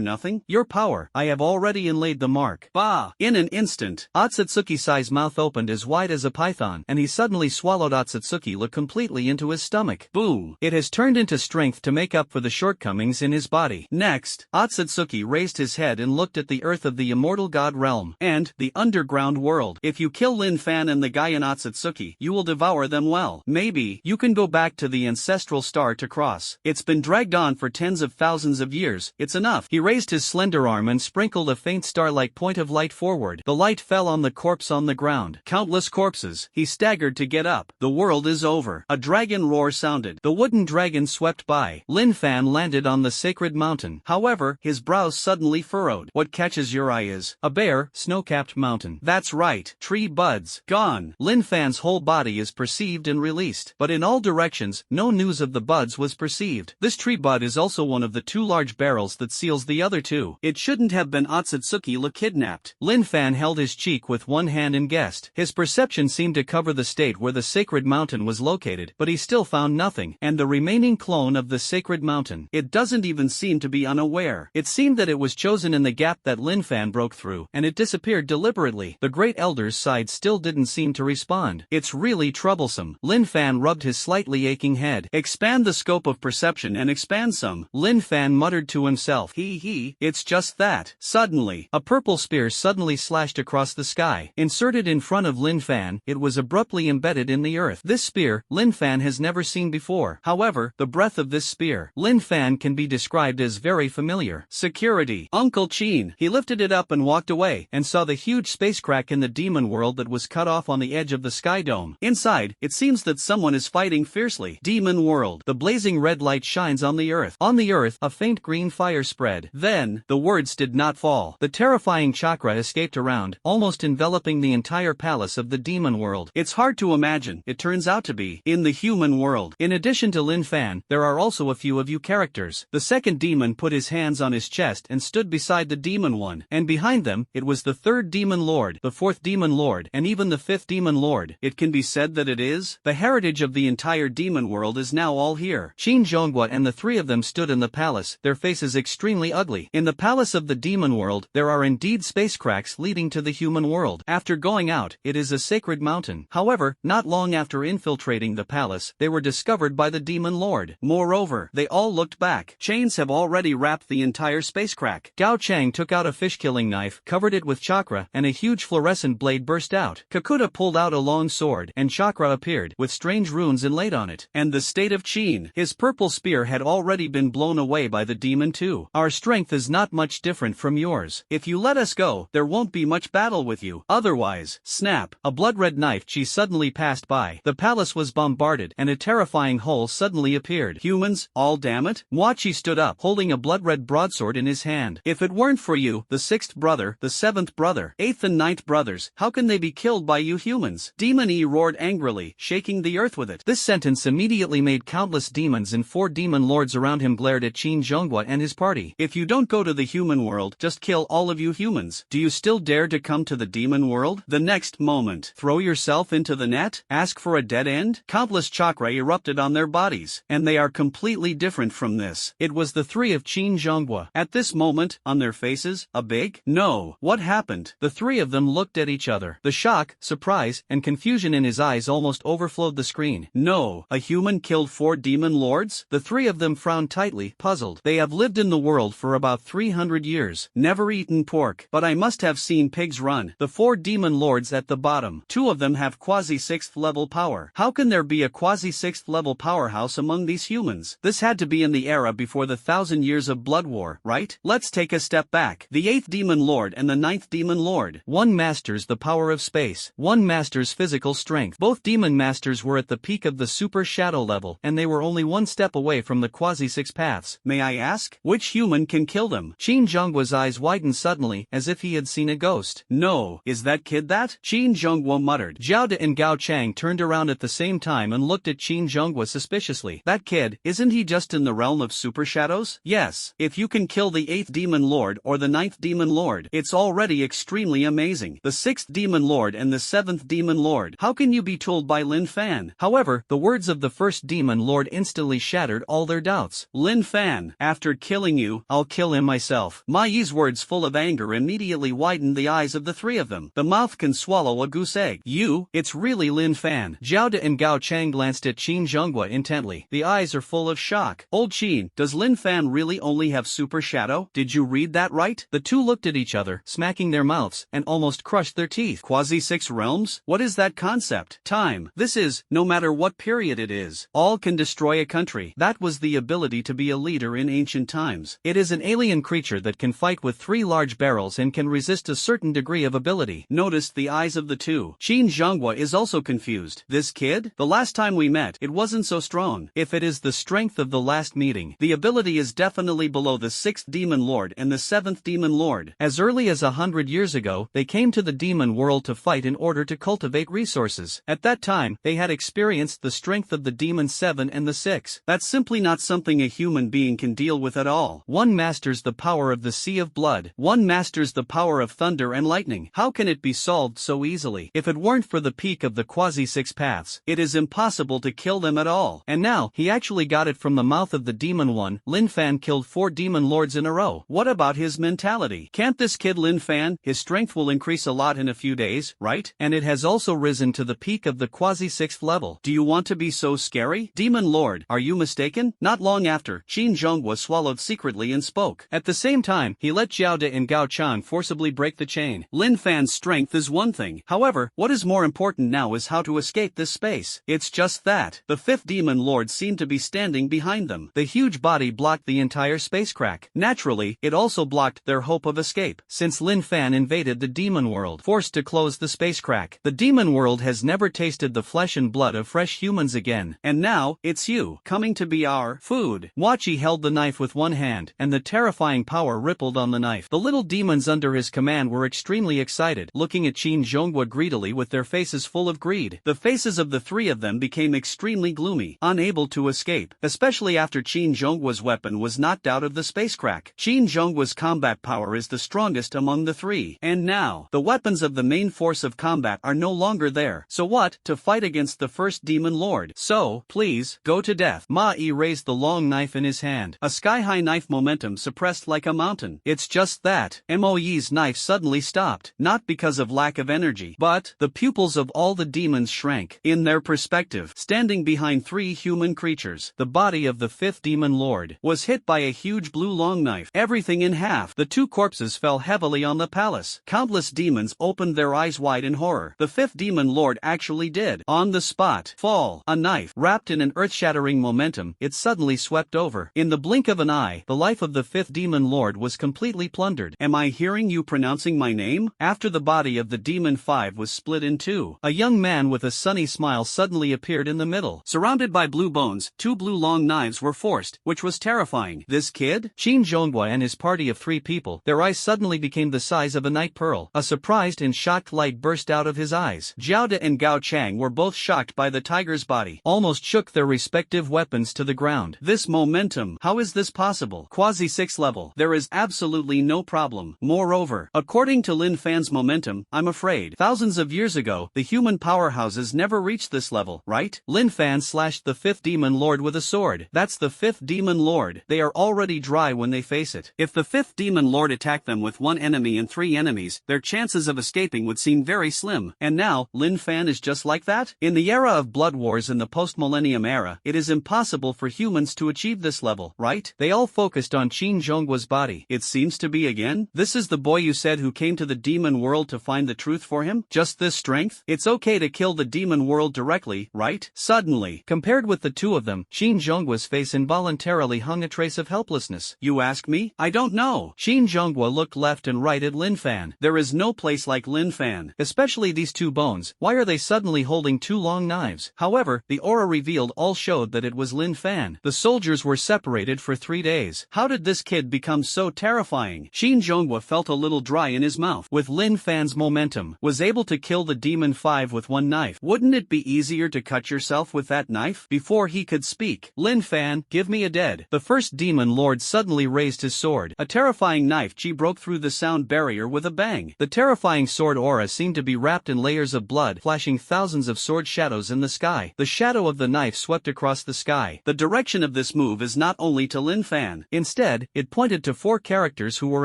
nothing? Your power, I have already inlaid the mark. Bah! In an instant, Otsutsuki-Sai's mouth opened as wide as a python, and he suddenly swallowed Otsutsuki look completely into his stomach. Boom! It has turned into strength to make up for the shortcomings in his body. Next, Otsutsuki raised his head and looked at the earth of the immortal god realm, and the underground world. If you kill Lin Fan and the guy in Otsutsuki, you will devour them well. Maybe, you can go back to the ancestral star to cross. It's been dragged on for tens of thousands of years, it's enough. He raised his slender arm and sprinkled a faint star-like point of light forward. The light fell on the corpse on the ground. Countless corpses. He staggered to get up. The world is over. A dragon roar sounded. The wooden dragon swept by. Lin Fan landed on the sacred mountain. However, his brows suddenly furrowed. What catches your eye is a bare, snow-capped mountain. That's right. Tree buds. Gone. Lin Fan's whole body is perceived and released. But in all directions, no news of the buds was perceived. This tree bud is also one of the two large barrels that seals the other two. It shouldn't have been Otsutsuki kidnapped. Lin Fan held his cheek with one hand and guessed. His perception seemed to cover the state where the sacred mountain was located, but he still found nothing. And the remaining clone of the sacred mountain. It doesn't even seem to be unaware. It seemed that it was chosen in the gap that Lin Fan broke through, and it disappeared deliberately. The great elder's side still didn't seem to respond. It's really troublesome. Lin Fan rubbed his slightly aching head. Expand the scope of perception and expand some. Lin Fan muttered to himself. It's just that. Suddenly, a purple spear suddenly slashed across the sky. Inserted in front of Lin Fan, it was abruptly embedded in the earth. This spear, Lin Fan has never seen before. However, the breadth of this spear, Lin Fan can be described as very familiar. Security. Uncle Chin. He lifted it up and walked away, and saw the huge space crack in the demon world that was cut off on the edge of the sky dome. Inside, it seems that someone is fighting fiercely. Demon world. The blazing red light shines on the earth. On the earth, a faint green fire spread. Then, the words did not fall. The terrifying chakra escaped around, almost enveloping the entire palace of the demon world. It's hard to imagine, it turns out to be, in the human world. In addition to Lin Fan, there are also a few of you characters. The second demon put his hands on his chest and stood beside the demon one, and behind them, it was the third demon lord, the fourth demon lord, and even the fifth demon lord. It can be said that it is the heritage of the entire demon world is now all here. Qin Zhongguo and the three of them stood in the palace, their faces extremely ugly. In the palace of the demon world, there are indeed space cracks leading to the human world. After going out, it is a sacred mountain. However, not long after infiltrating the palace, they were discovered by the demon lord. Moreover, they all looked back. Chains have already wrapped the entire space crack. Gao Chang took out a fish-killing knife, covered it with chakra, and a huge fluorescent blade burst out. Kakuta pulled out a long sword, and chakra appeared, with strange runes inlaid on it. And the state of Qin. His purple spear had already been blown away by the demon too. Our strength is not much different from yours. If you let us go, there won't be much battle with you. Otherwise, snap. A blood-red knife chi suddenly passed by. The palace was bombarded, and a terrifying hole suddenly appeared. Humans, all damn it? Mochi stood up, holding a blood-red broadsword in his hand. If it weren't for you, the sixth brother, the seventh brother, eighth and ninth brothers, how can they be killed by you humans? Demon E roared angrily, shaking the earth with it. This sentence immediately made countless demons and four demon lords around him glared at Qin Zhongguo and his party. If you don't go to the human world, just kill all of you humans. Do you still dare to come to the demon world? The next moment, throw yourself into the net? Ask for a dead end? Countless chakra erupted on their bodies, and they are completely different from this. It was the three of Qin Zhongguo. At this moment, on their faces, a big no. What happened? The three of them looked at each other. The shock, surprise, and confusion in his eyes almost overflowed the screen. No, a human killed four demon lords? The three of them frowned tightly, puzzled. They have lived in the world for about 300 years, never eaten pork, but I must have seen pigs run. The four demon lords at the bottom, two of them have quasi-6th level power. How can there be a quasi-6th level powerhouse among these humans? This had to be in the era before the 1,000 years of blood war, right? Let's take a step back. The 8th demon lord and the 9th demon lord. One masters the power of space. One masters physical strength. Both demon masters were at the peak of the super shadow level, and they were only one step away from the quasi-6 paths. May I ask, which human can kill them? Qin Zhongguo's eyes widened suddenly, as if he had seen a ghost. No, is that kid that? Qin Zhongguo muttered. Zhao De and Gao Chang turned around at the same time and looked at Qin Zhongguo suspiciously. That kid, isn't he just in the realm of super shadows? Yes, if you can kill the 8th demon lord or the 9th demon lord, it's already extremely amazing. amazing. The 6th Demon Lord and the 7th Demon Lord. How can you be told by Lin Fan? However, the words of the first Demon Lord instantly shattered all their doubts. Lin Fan, after killing you, I'll kill him myself. Ma Yi's words full of anger immediately widened the eyes of the three of them. The mouth can swallow a goose egg. You, it's really Lin Fan. Zhao De and Gao Chang glanced at Qin Zhonghua intently. The eyes are full of shock. Old Qin, does Lin Fan really only have super shadow? Did you read that right? The two looked at each other, smacking their mouths, and almost crushed their teeth. Quasi-6 realms? What is that concept? Time. This is, no matter what period it is, all can destroy a country. That was the ability to be a leader in ancient times. It is an alien creature that can fight with 3 large barrels and can resist a certain degree of ability. Noticed the eyes of the two. Qin Zhonghua is also confused. This kid? The last time we met, it wasn't so strong. If it is the strength of the last meeting, the ability is definitely below the 6th Demon Lord and the 7th Demon Lord. As early as 100 years ago, they came to the demon world to fight in order to cultivate resources. At that time, they had experienced the strength of the Demon 7 and the 6. That's simply not something a human being can deal with at all. One masters the power of the Sea of Blood. One masters the power of thunder and lightning. How can it be solved so easily? If it weren't for the peak of the Quasi-6 paths, it is impossible to kill them at all. And now, he actually got it from the mouth of the Demon One. Lin Fan killed 4 Demon Lords in a row. What about his mentality? Can't this kid Lin Fan, his strength will increase a lot in a few days, right? And it has also risen to the peak of the Quasi-6th level. Do you want to be so scary? Demon Lord, are you mistaken? Not long after, Qin Zhonghua swallowed secretly and spoke. At the same time, he let Zhao De and Gao Chan forcibly break the chain. Lin Fan's strength is one thing. However, what is more important now is how to escape this space. It's just that. The 5th Demon Lord seemed to be standing behind them. The huge body blocked the entire space crack. Naturally, it also blocked their hope of escape. Since Lin Fan invaded the demon world, forced to close the space crack, the demon world has never tasted the flesh and blood of fresh humans again. And now, it's you, coming to be our food. Wachi held the knife with one hand, and the terrifying power rippled on the knife. The little demons under his command were extremely excited, looking at Qin Zhonghua greedily with their faces full of greed. The faces of the three of them became extremely gloomy, unable to escape, especially after Qin Zhonghua's weapon was knocked out of the space crack. Qin Zhonghua's combat power is the strongest among the three. And now, the weapons of the main force of combat are no longer there. So what? To fight against the first Demon Lord. So, please, go to death. Ma Yi raised the long knife in his hand. A sky-high knife momentum suppressed like a mountain. It's just that. Mo Yi's knife suddenly stopped. Not because of lack of energy, but the pupils of all the demons shrank. In their perspective, standing behind 3 human creatures, the body of the 5th Demon Lord was hit by a huge blue long knife, everything in half. The 2 corpses fell heavily on the palace. Countless demons opened their eyes wide in horror. The 5th Demon Lord actually did, on the spot, fall. A knife, wrapped in an earth-shattering momentum, it suddenly swept over. In the blink of an eye, the life of the 5th Demon Lord was completely plundered. Am I hearing you pronouncing my name? After the body of the Demon 5 was split in 2, a young man with a sunny smile suddenly appeared in the middle. Surrounded by blue bones, 2 blue long knives were forced, which was terrifying. This kid? Qin Zhonghua and his party of 3 people, their eyes suddenly became the size of a night pearl. A surprised and shocked light burst out of his eyes. Zhao De and Gao Chang were both shocked by the tiger's body, almost shook their respective weapons to the ground. This momentum, how is this possible? Quasi-6 level. There is absolutely no problem. Moreover, according to Lin Fan's momentum, I'm afraid, thousands of years ago, the human powerhouses never reached this level, right? Lin Fan slashed the 5th Demon Lord with a sword. That's the 5th Demon Lord. They are already dry when they face it. If the 5th Demon Lord attacked them with 1 enemy and 3 enemies, their chances of escaping would seem very slim. And now, Lin Fan is just like that? In the era of blood wars in the post-millennium era, it is impossible for humans to achieve this level, right? They all focused on Qin Zhonghua's body. It seems to be again. This is the boy you said who came to the demon world to find the truth for him? Just this strength? It's okay to kill the demon world directly, right? Suddenly, compared with the 2 of them, Qin Zhonghua's face involuntarily hung a trace of helplessness. You ask me? I don't know. Qin Zhonghua looked left and right at Lin Fan. There is no place like Lin Fan. Especially these 2 bones. Why are they suddenly holding 2 long knives? However, the aura revealed all showed that it was Lin Fan. The soldiers were separated for 3 days. How did this kid become so terrifying? Qin Zhonghua felt a little dry in his mouth. With Lin Fan's momentum, was able to kill the Demon 5 with 1 knife. Wouldn't it be easier to cut yourself with that knife? Before he could speak, Lin Fan, give me a dead. The first Demon Lord suddenly raised his sword. A terrifying knife broke through the sound barrier with a bang. The terrifying sword aura seemed to be wrapped in layers of blood, flashing thousands of sword shadows in the sky. The shadow of the knife swept across the sky. The direction of this move is not only to Lin Fan. Instead, it pointed to 4 characters who were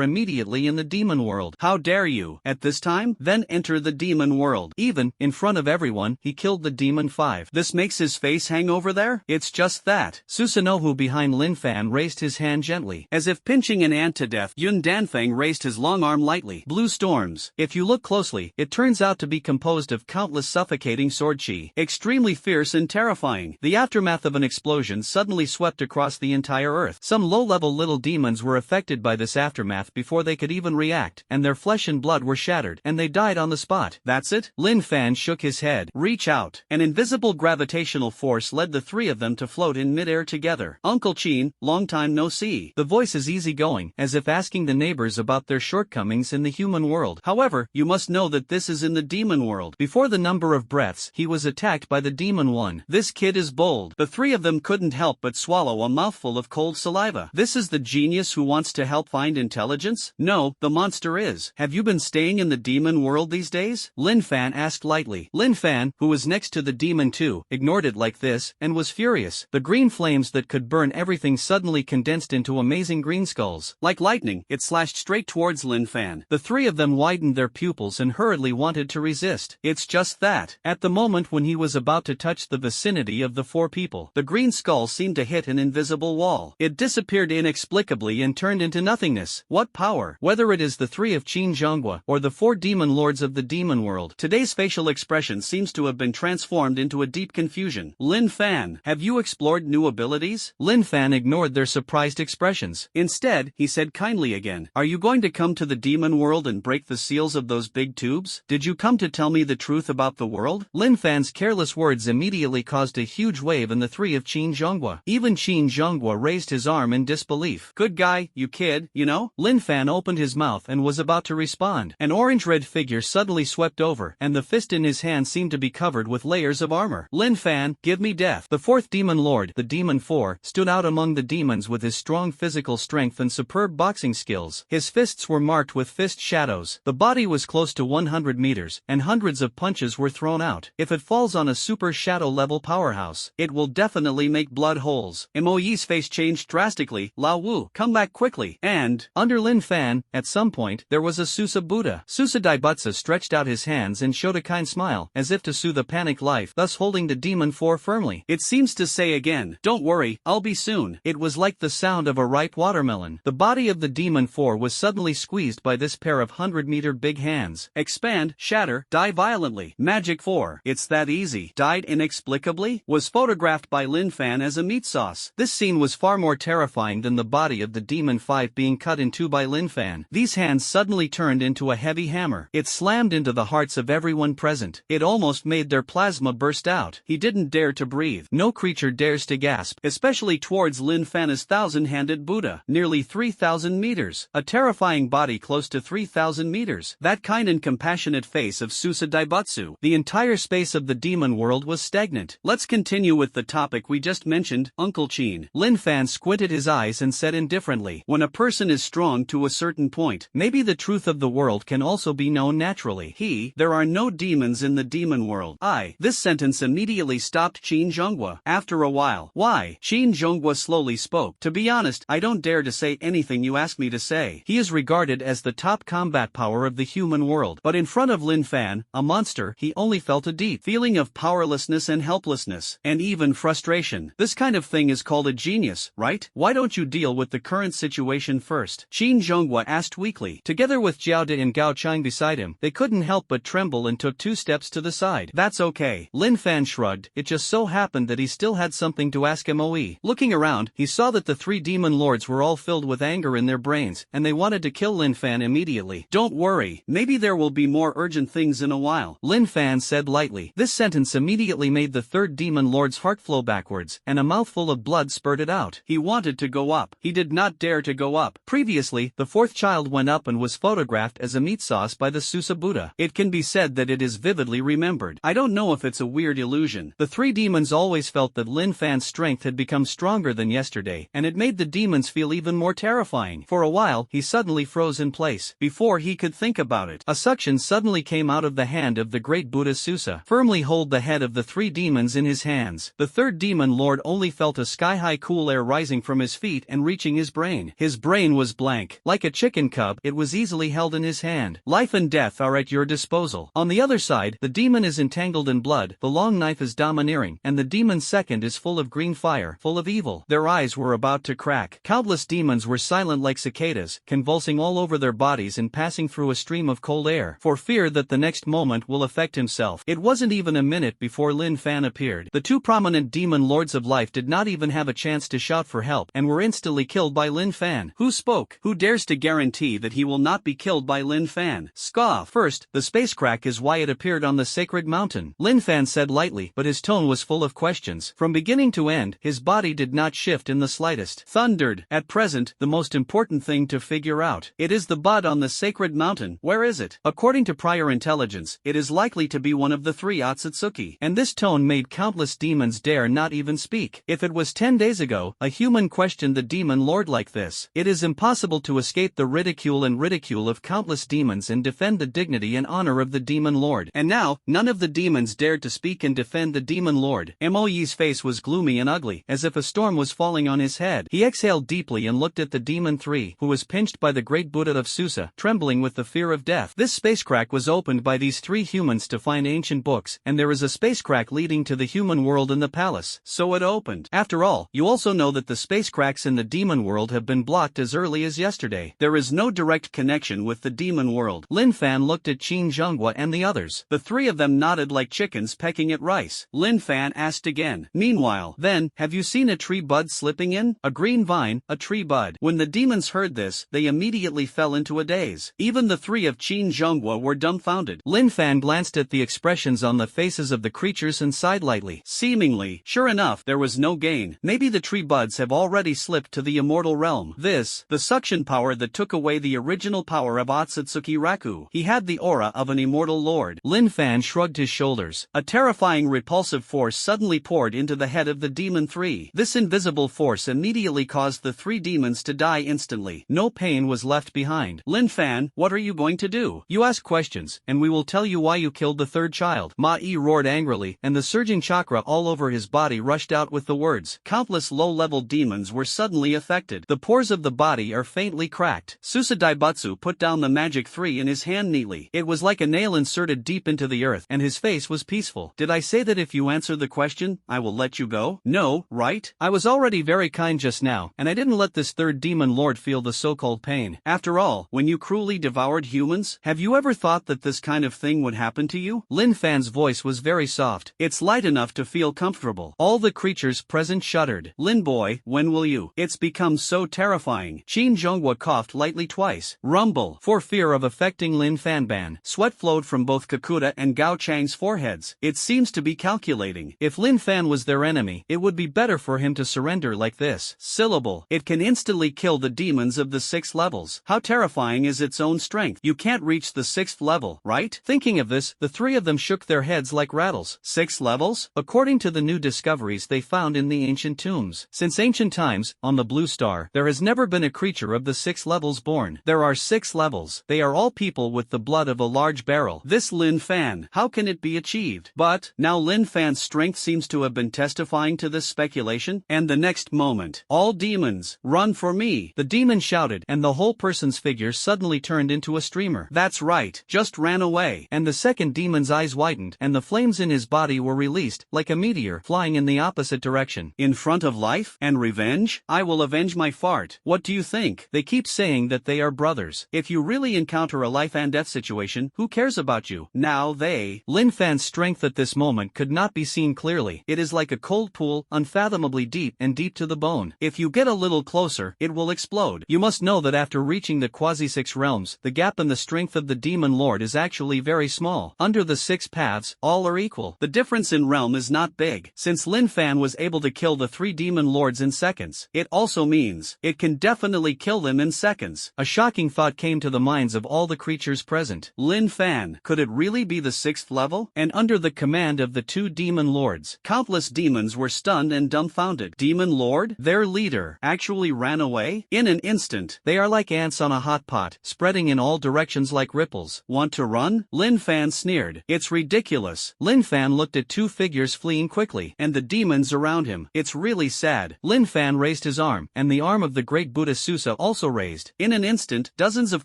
immediately in the demon world. How dare you, at this time, then enter the demon world. Even, in front of everyone, he killed the demon 5. This makes his face hang over there? It's just that. Susanoo behind Lin Fan raised his hand gently. As if pinching an ant to death, Yun Danfeng raised his long arm lightly. Blue storms. If you look closely, it turns out to be composed of countless suffocating sword chi. Extremely fierce and terrifying. The aftermath of an explosion suddenly swept across the entire earth. Some low-level little demons were affected by this aftermath before they could even react, and their flesh and blood were shattered, and they died on the spot. That's it? Lin Fan shook his head. Reach out. An invisible gravitational force led the 3 of them to float in midair together. Uncle Chin, long time no see. The voice is easygoing, as if asking the neighbors about their shortcomings in the human world. However, you must know that this is in the demon world. Before the number of breaths, he was attacked by the demon one. This kid is bold. The 3 of them couldn't help but swallow a mouthful of cold saliva. This is the genius who wants to help find intelligence? No, the monster is. Have you been staying in the demon world these days? Lin Fan asked lightly. Lin Fan, who was next to the demon too, ignored it like this, and was furious. The green flames that could burn everything suddenly condensed into amazing green skulls. Like lightning, it slashed straight towards Lin Fan. The 3 of them widened their pupils and hurriedly wanted to resist. It's just that. At the moment when he was about to touch the vicinity of the 4 people, the green skull seemed to hit an invisible wall. It disappeared inexplicably and turned into nothingness. What power? Whether it is the 3 of Qin Zhonghua or the 4 demon lords of the demon world, today's facial expression seems to have been transformed into a deep confusion. Lin Fan, have you explored new abilities? Lin Fan ignored their surprised expressions. Instead, he said kindly again, are you going to come to the demon world and break the seals of those big tubes? Did you come to tell me the truth about the world? Lin Fan's careless words immediately caused a huge wave in the 3 of Qin Zhonghua. Even Qin Zhonghua raised his arm in disbelief. Good guy, you kid, you know? Lin Fan opened his mouth and was about to respond. An orange-red figure suddenly swept over, and the fist in his hand seemed to be covered with layers of armor. Lin Fan, give me death. The 4th demon lord, the Demon 4, stood out among the demons with his strong physical strength and superb boxing skills. His fists were marked with fist shadows. The body was close to 100 meters, and hundreds of punches were thrown out. If it falls on a super shadow-level powerhouse, it will definitely make blood holes. Moyi's face changed drastically. Lao Wu, come back quickly. And, under Lin Fan, at some point, there was a Susa Buddha. Susa Daibutsu stretched out his hands and showed a kind smile, as if to soothe a panicked life, thus holding the Demon 4 firmly. It seems to say again, don't worry, I'll be soon. It was like the sound of a ripe watermelon. The body of the Demon 4 was suddenly squeezed by this pair of 100-meter big hands. Expand, shatter, die violently. Magic 4. It's that easy. Died inexplicably? Was photographed by Lin Fan as a meat sauce. This scene was far more terrifying than the body of the Demon 5 being cut in two by Lin Fan. These hands suddenly turned into a heavy hammer. It slammed into the hearts of everyone present. It almost made their plasma burst out. He didn't dare to breathe. No creature dares to gasp, especially towards Lin Fan's thousand-handed Buddha. Nearly 3,000 meters. A terrifying body close to 3,000 meters. That kind and compassionate face of Susa Daibutsu. The entire space of the demon world was stagnant. Let's continue with the topic we just mentioned, Uncle Chin. Lin Fan squinted his eyes and said indifferently, when a person is strong to a certain point, maybe the truth of the world can also be known naturally. There are no demons in the demon world. This sentence immediately stopped Qin Zhonghua. After a while, why? Qin Zhonghua slowly spoke. To be honest, I don't dare to say anything you ask me to say. He is regarded as the top combat power of the human world. But in front of Lin Fan, a monster, he only felt a deep feeling of powerlessness and helplessness, and even frustration. This kind of thing is called a genius, right? Why don't you deal with the current situation first? Qin Zhonghua asked weakly. Together with Jiao De and Gao Chang beside him, they couldn't help but tremble and took 2 steps to the side. That's okay. Lin Fan shrugged. It just so happened that he still had something to ask Moe. Looking around, he saw that the 3 demon lords were all filled with anger in their brains, and they wanted to kill Lin Fan immediately. Don't worry, maybe there will be more urgent things in a while, Lin Fan said lightly. This sentence immediately made the 3rd demon lord's heart flow backwards, and a mouthful of blood spurted out. He wanted to go up. He did not dare to go up. Previously, the 4th child went up and was photographed as a meat sauce by the Susa Buddha. It can be said that it is vividly remembered. I don't know if it's a weird illusion. The 3 demons always felt that Lin Fan's strength had become stronger than yesterday, and it made the demons feel even more terrifying. For a while, he suddenly froze in place. Before he could could think about it. A suction suddenly came out of the hand of the great Buddha Susa. Firmly hold the head of the three demons in his hands. The third demon lord only felt a sky-high cool air rising from his feet and reaching his brain. His brain was blank. Like a chicken cub, it was easily held in his hand. Life and death are at your disposal. On the other side, the demon is entangled in blood, the long knife is domineering, and the demon's second is full of green fire, full of evil. Their eyes were about to crack. Countless demons were silent like cicadas, convulsing all over their bodies and passing through a stream of cold air, for fear that the next moment will affect himself. It wasn't even a minute before Lin Fan appeared. The two prominent demon lords of life did not even have a chance to shout for help, and were instantly killed by Lin Fan. Who spoke? Who dares to guarantee that he will not be killed by Lin Fan? Scoff. First, the space crack is why it appeared on the sacred mountain. Lin Fan said lightly, but his tone was full of questions. From beginning to end, his body did not shift in the slightest. Thundered. At present, the most important thing to figure out. It is the bud on the sacred mountain. Where is it? According to prior intelligence, it is likely to be one of the three Otsutsuki. And this tone made countless demons dare not even speak. If it was 10 days ago, a human questioned the demon lord like this. It is impossible to escape the ridicule of countless demons and defend the dignity and honor of the demon lord. And now, none of the demons dared to speak and defend the demon lord. Moe's face was gloomy and ugly, as if a storm was falling on his head. He exhaled deeply and looked at the demon 3, who was pinched by the great Buddha of Susa, trembling with the fear of death. This space crack was opened by these three humans to find ancient books, and there is a space crack leading to the human world in the palace. So it opened. After all, you also know that the space cracks in the demon world have been blocked as early as yesterday. There is no direct connection with the demon world. Lin Fan looked at Qin Zhonghua and the others. The three of them nodded like chickens pecking at rice. Lin Fan asked again. Meanwhile, then, have you seen a tree bud slipping in? A green vine, a tree bud. When the demons heard this, they immediately fell into a daze. Even the three of Qin Zhonghua were dumbfounded. Lin Fan glanced at the expressions on the faces of the creatures and sighed lightly. Seemingly, sure enough, there was no gain. Maybe the tree buds have already slipped to the Immortal Realm. This, the suction power that took away the original power of Otsutsuki Raku. He had the aura of an immortal lord. Lin Fan shrugged his shoulders. A terrifying repulsive force suddenly poured into the head of the demon 3. This invisible force immediately caused the three demons to die instantly. No pain was left behind. Lin Fan, what are you going to do? You ask questions, and we will tell you why you killed the third child. Ma-e roared angrily, and the surging chakra all over his body rushed out with the words. Countless low-level demons were suddenly affected. The pores of the body are faintly cracked. Susa Daibutsu put down the magic 3 in his hand neatly. It was like a nail inserted deep into the earth, and his face was peaceful. Did I say that if you answer the question, I will let you go? No, right? I was already very kind just now, and I didn't let this third demon lord feel the so-called pain. After all, when you cruelly devoured humans, have you ever thought that this kind of thing would happen to you? Lin Fan's voice was very soft. It's light enough to feel comfortable. All the creatures present shuddered. Lin boy, when will you? It's become so terrifying. Qin Zhonghua coughed lightly twice. Rumble. For fear of affecting Lin Fanban. Sweat flowed from both Kakuta and Gao Chang's foreheads. It seems to be calculating. If Lin Fan was their enemy, it would be better for him to surrender like this. Syllable. It can instantly kill the demons of the 6 levels. How terrifying is its own strength? You can't reach the 6th level, right? Thinking of this, the three of them shook their heads like rattles. 6 levels? According to the new discoveries they found in the ancient tombs. Since ancient times, on the Blue Star, there has never been a creature of the 6 levels born. There are 6 levels. They are all people with the blood of a large barrel. This Lin Fan, how can it be achieved? But, now Lin Fan's strength seems to have been testifying to this speculation, and the next moment, all demons, run for me! The demon shouted, and the whole person's figure suddenly turned into a streamer. That's right, just ran away. And the second demon's eyes widened, and the flames in his body were released, like a meteor, flying in the opposite direction. In front of life and revenge? I will avenge my fart. What do you think? They keep saying that they are brothers. If you really encounter a life and death situation, who cares about you? Now they... Lin Fan's strength at this moment could not be seen clearly. It is like a cold pool, unfathomably deep and deep to the bone. If you get a little closer, it will explode. You must know that after reaching the quasi-6 realms, the gap in the strength of the demon lord is actually very small. Under the 6 paths, all are equal. The difference in realm is not big. Since Lin Fan was able to kill the 3 demon lords in seconds, it also means it can definitely kill them in seconds. A shocking thought came to the minds of all the creatures present. Lin Fan, could it really be the 6th level? And under the command of the 2 demon lords, countless demons were stunned and dumbfounded. Demon lord? Their leader actually ran away? In an instant, they are like ants on a hot pot, spreading in all directions like ripples. Want to run? Lin Fan sneered. It's ridiculous. Lin Fan looked at two figures fleeing quickly, and the demons around him. It's really sad. Lin Fan raised his arm, and the arm of the great Buddha Susa also raised. In an instant, dozens of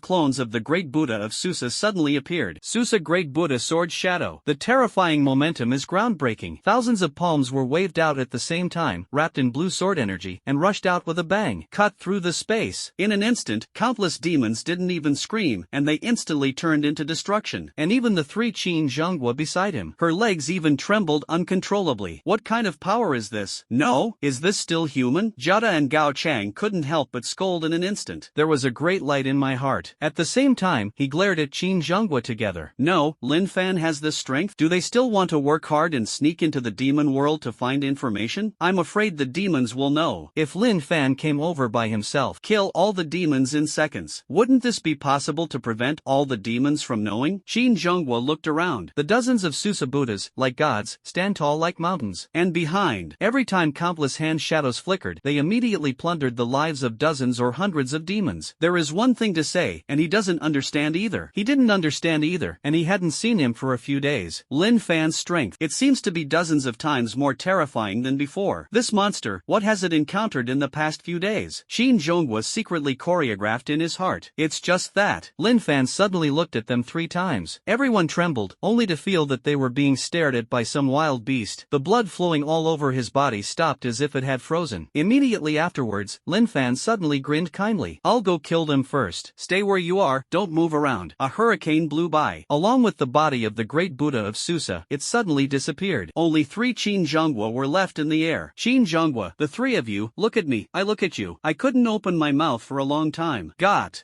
clones of the great Buddha of Susa suddenly appeared. Susa Great Buddha Sword Shadow. The terrifying momentum is groundbreaking. Thousands of palms were waved out at the same time, wrapped in blue sword energy, and rushed out with a bang. Cut through the space. In an instant, countless demons didn't even scream, and they instantly turned into destruction. And even the three Qin Zhonghua beside him. Her legs even trembled uncontrollably. What kind of power is this? No? Is this still human? Jada and Gao Chang couldn't help but scold in an instant. There was a great light in my heart. At the same time, he glared at Qin Zhonghua together. No, Lin Fan has this strength? Do they still want to work hard and sneak into the demon world to find information? I'm afraid the demons will know. If Lin Fan came over by himself, kill all the demons in seconds. Wouldn't this be possible to prevent all the demons from knowing? Qin Zhonghua looked around. The dozens of Susa Buddhas, like gods, stand tall like mountains. And behind, every time countless hand shadows flickered, they immediately plundered the lives of dozens or hundreds of demons. There is one thing to say, and he doesn't understand either. He didn't understand either, and he hadn't seen him for a few days. Lin Fan's strength. It seems to be dozens of times more terrifying than before. This monster, what has it encountered in the past few days? Qin Zhonghua secretly choreographed in his heart. It's just that. Lin Fan suddenly looked at them 3 times. Everyone trembled, only to feel that they were being stared at by some wild beast. The blood flowing all over his body stopped as if it had frozen. Immediately afterwards, Lin Fan suddenly grinned kindly. I'll go kill them first. Stay where you are, don't move around. A hurricane blew by. Along with the body of the great Buddha of Susa, it suddenly disappeared. Only 3 Qin Zhonghua were left in the air. Qin Zhonghua, the 3 of you, look at me, I look at you. I couldn't open my mouth for a long time.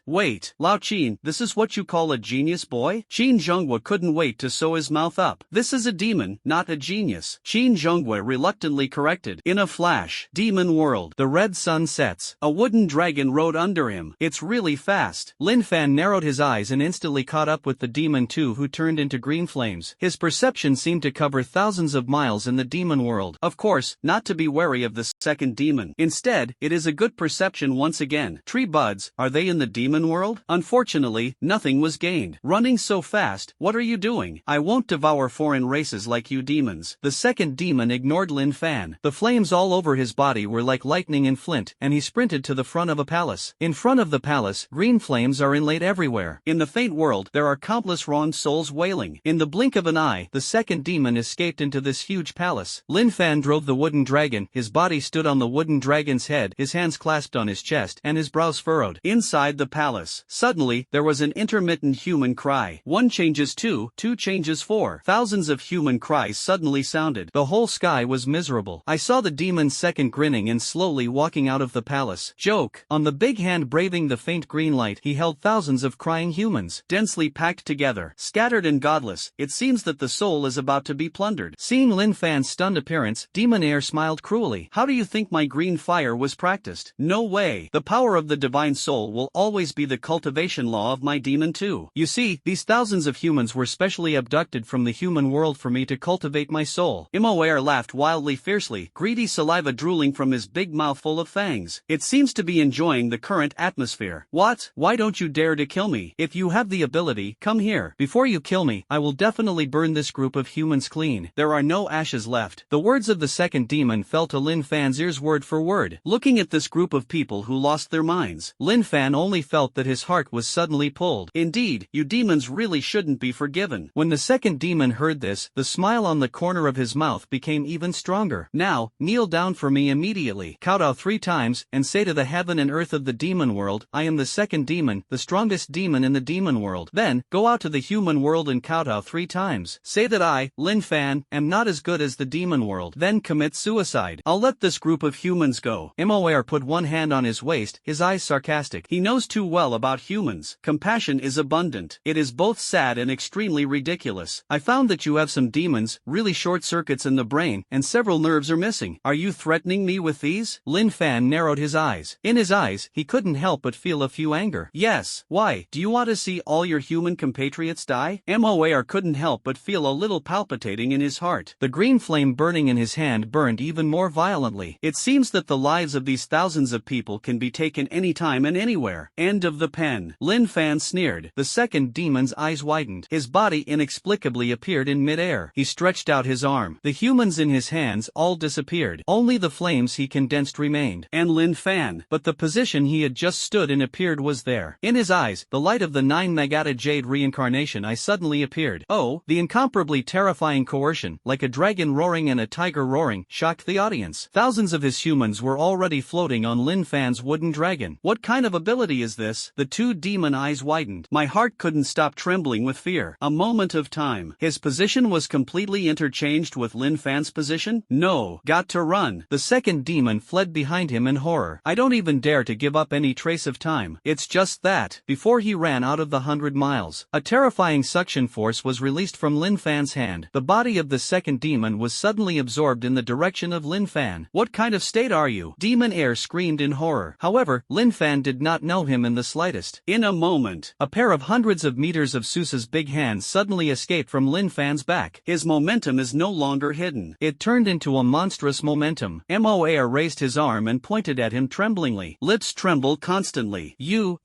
Wait, Lao Qin, this is what you call a genius boy? Qin Zhonghua couldn't wait to sew his mouth up. This is a demon, not a genius. Qin Zhonghua reluctantly corrected. In a flash, demon world. The red sun sets. A wooden dragon rode under him. It's really fast. Lin Fan narrowed his eyes and instantly caught up with the demon too, who turned into green flames. His perception seemed to cover thousands of miles in the demon world. Of course, not to be wary of the second demon. Instead, it is a good perception once again. Tree buds, are they in the demon world? Unfortunately, nothing was gained. Running so fast, what are you doing? I won't devour foreign races like you demons. The second demon ignored Lin Fan. The flames all over his body were like lightning and flint, and he sprinted to the front of a palace. In front of the palace, green flames are inlaid everywhere. In the faint world, there are countless wronged souls wailing. In the blink of an eye, the second demon escaped into this huge palace. Lin Fan drove the wooden dragon. His body stood on the wooden dragon's head, his hands clasped on his chest, and his brows furrowed. Inside the palace, suddenly, there was an intermittent human cry. 1 changes 2, 2 changes 4. Thousands of human cries suddenly sounded. The whole sky was miserable. I saw the demon's second grinning and slowly walking out of the palace. Joke. On the big hand braving the faint green light, he held thousands of crying humans, densely packed together, scattered and godless. It seems that the soul is about to be plundered. Seeing Lin Fan's stunned appearance, Demon Air smiled cruelly. How do you think my green fire was practiced? No way. The power of the divine soul will always be the cultivation law of my demon too. You see, these thousands of humans were specially abducted from the human world for me to cultivate my soul. Immortal laughed wildly fiercely, greedy saliva drooling from his big mouth full of fangs. It seems to be enjoying the current atmosphere. What? Why don't you dare to kill me? If you have the ability, come here. Before you kill me, I will definitely burn this group of humans clean. There are no ashes left. The words of the second demon fell to Lin Fan's ears word for word. Looking at this group of people who lost their minds, Lin Fan only felt that his heart was suddenly pulled. Indeed, you demons really shouldn't be forgiven. When the second demon heard this, the smile on the corner of his mouth became even stronger. Now, kneel down for me immediately. Kowtow 3 times, and say to the heaven and earth of the demon world, I am the second demon, the strongest demon in the demon world. Then, go out to the human world and kowtow 3 times. Say that I, Lin Fan, am not as good as the demon world. Then commit suicide. I'll let this group of humans go. Moer put one hand on his waist, his eyes sarcastic. He knows too well about humans. Compassion is abundant. It is both sad and extremely ridiculous. I found that you have some demons, really short circuits in the brain, and several nerves are missing. Are you threatening me with these? Lin Fan narrowed his eyes. In his eyes, he couldn't help but feel a few anger. Yes. Why? Do you want to see all your human compatriots die? Moer couldn't help but feel a little palpitating in his heart. The green flame burning in his hand burned even more violently. It seems that the lives of these thousands of people can be taken anytime and anywhere. End of the pen. Lin Lin Fan sneered. The second demon's eyes widened. His body inexplicably appeared in midair. He stretched out his arm. The humans in his hands all disappeared. Only the flames he condensed remained. And Lin Fan. But the position he had just stood in appeared was there. In his eyes, the light of the 9 Magata Jade reincarnation eye suddenly appeared. Oh, the incomparably terrifying coercion, like a dragon roaring and a tiger roaring, shocked the audience. Thousands of his humans were already floating on Lin Fan's wooden dragon. What kind of ability is this? The two demon eyes widened. My heart couldn't stop trembling with fear. A moment of time. His position was completely interchanged with Lin Fan's position? No. Got to run. The second demon fled behind him in horror. I don't even dare to give up any trace of time. It's just that, before he ran out of the 100 miles, a terrifying suction force was released from Lin Fan's hand. The body of the second demon was suddenly absorbed in the direction of Lin Fan. What kind of state are you? Demon Air screamed in horror. However, Lin Fan did not know him in the slightest. In a moment, a pair of hundreds of meters of Seuss's big hands suddenly escaped from Lin Fan's back. His momentum is no longer hidden. It turned into a monstrous momentum. Mo Air raised his arm and pointed at him tremblingly. Lips trembled constantly. You.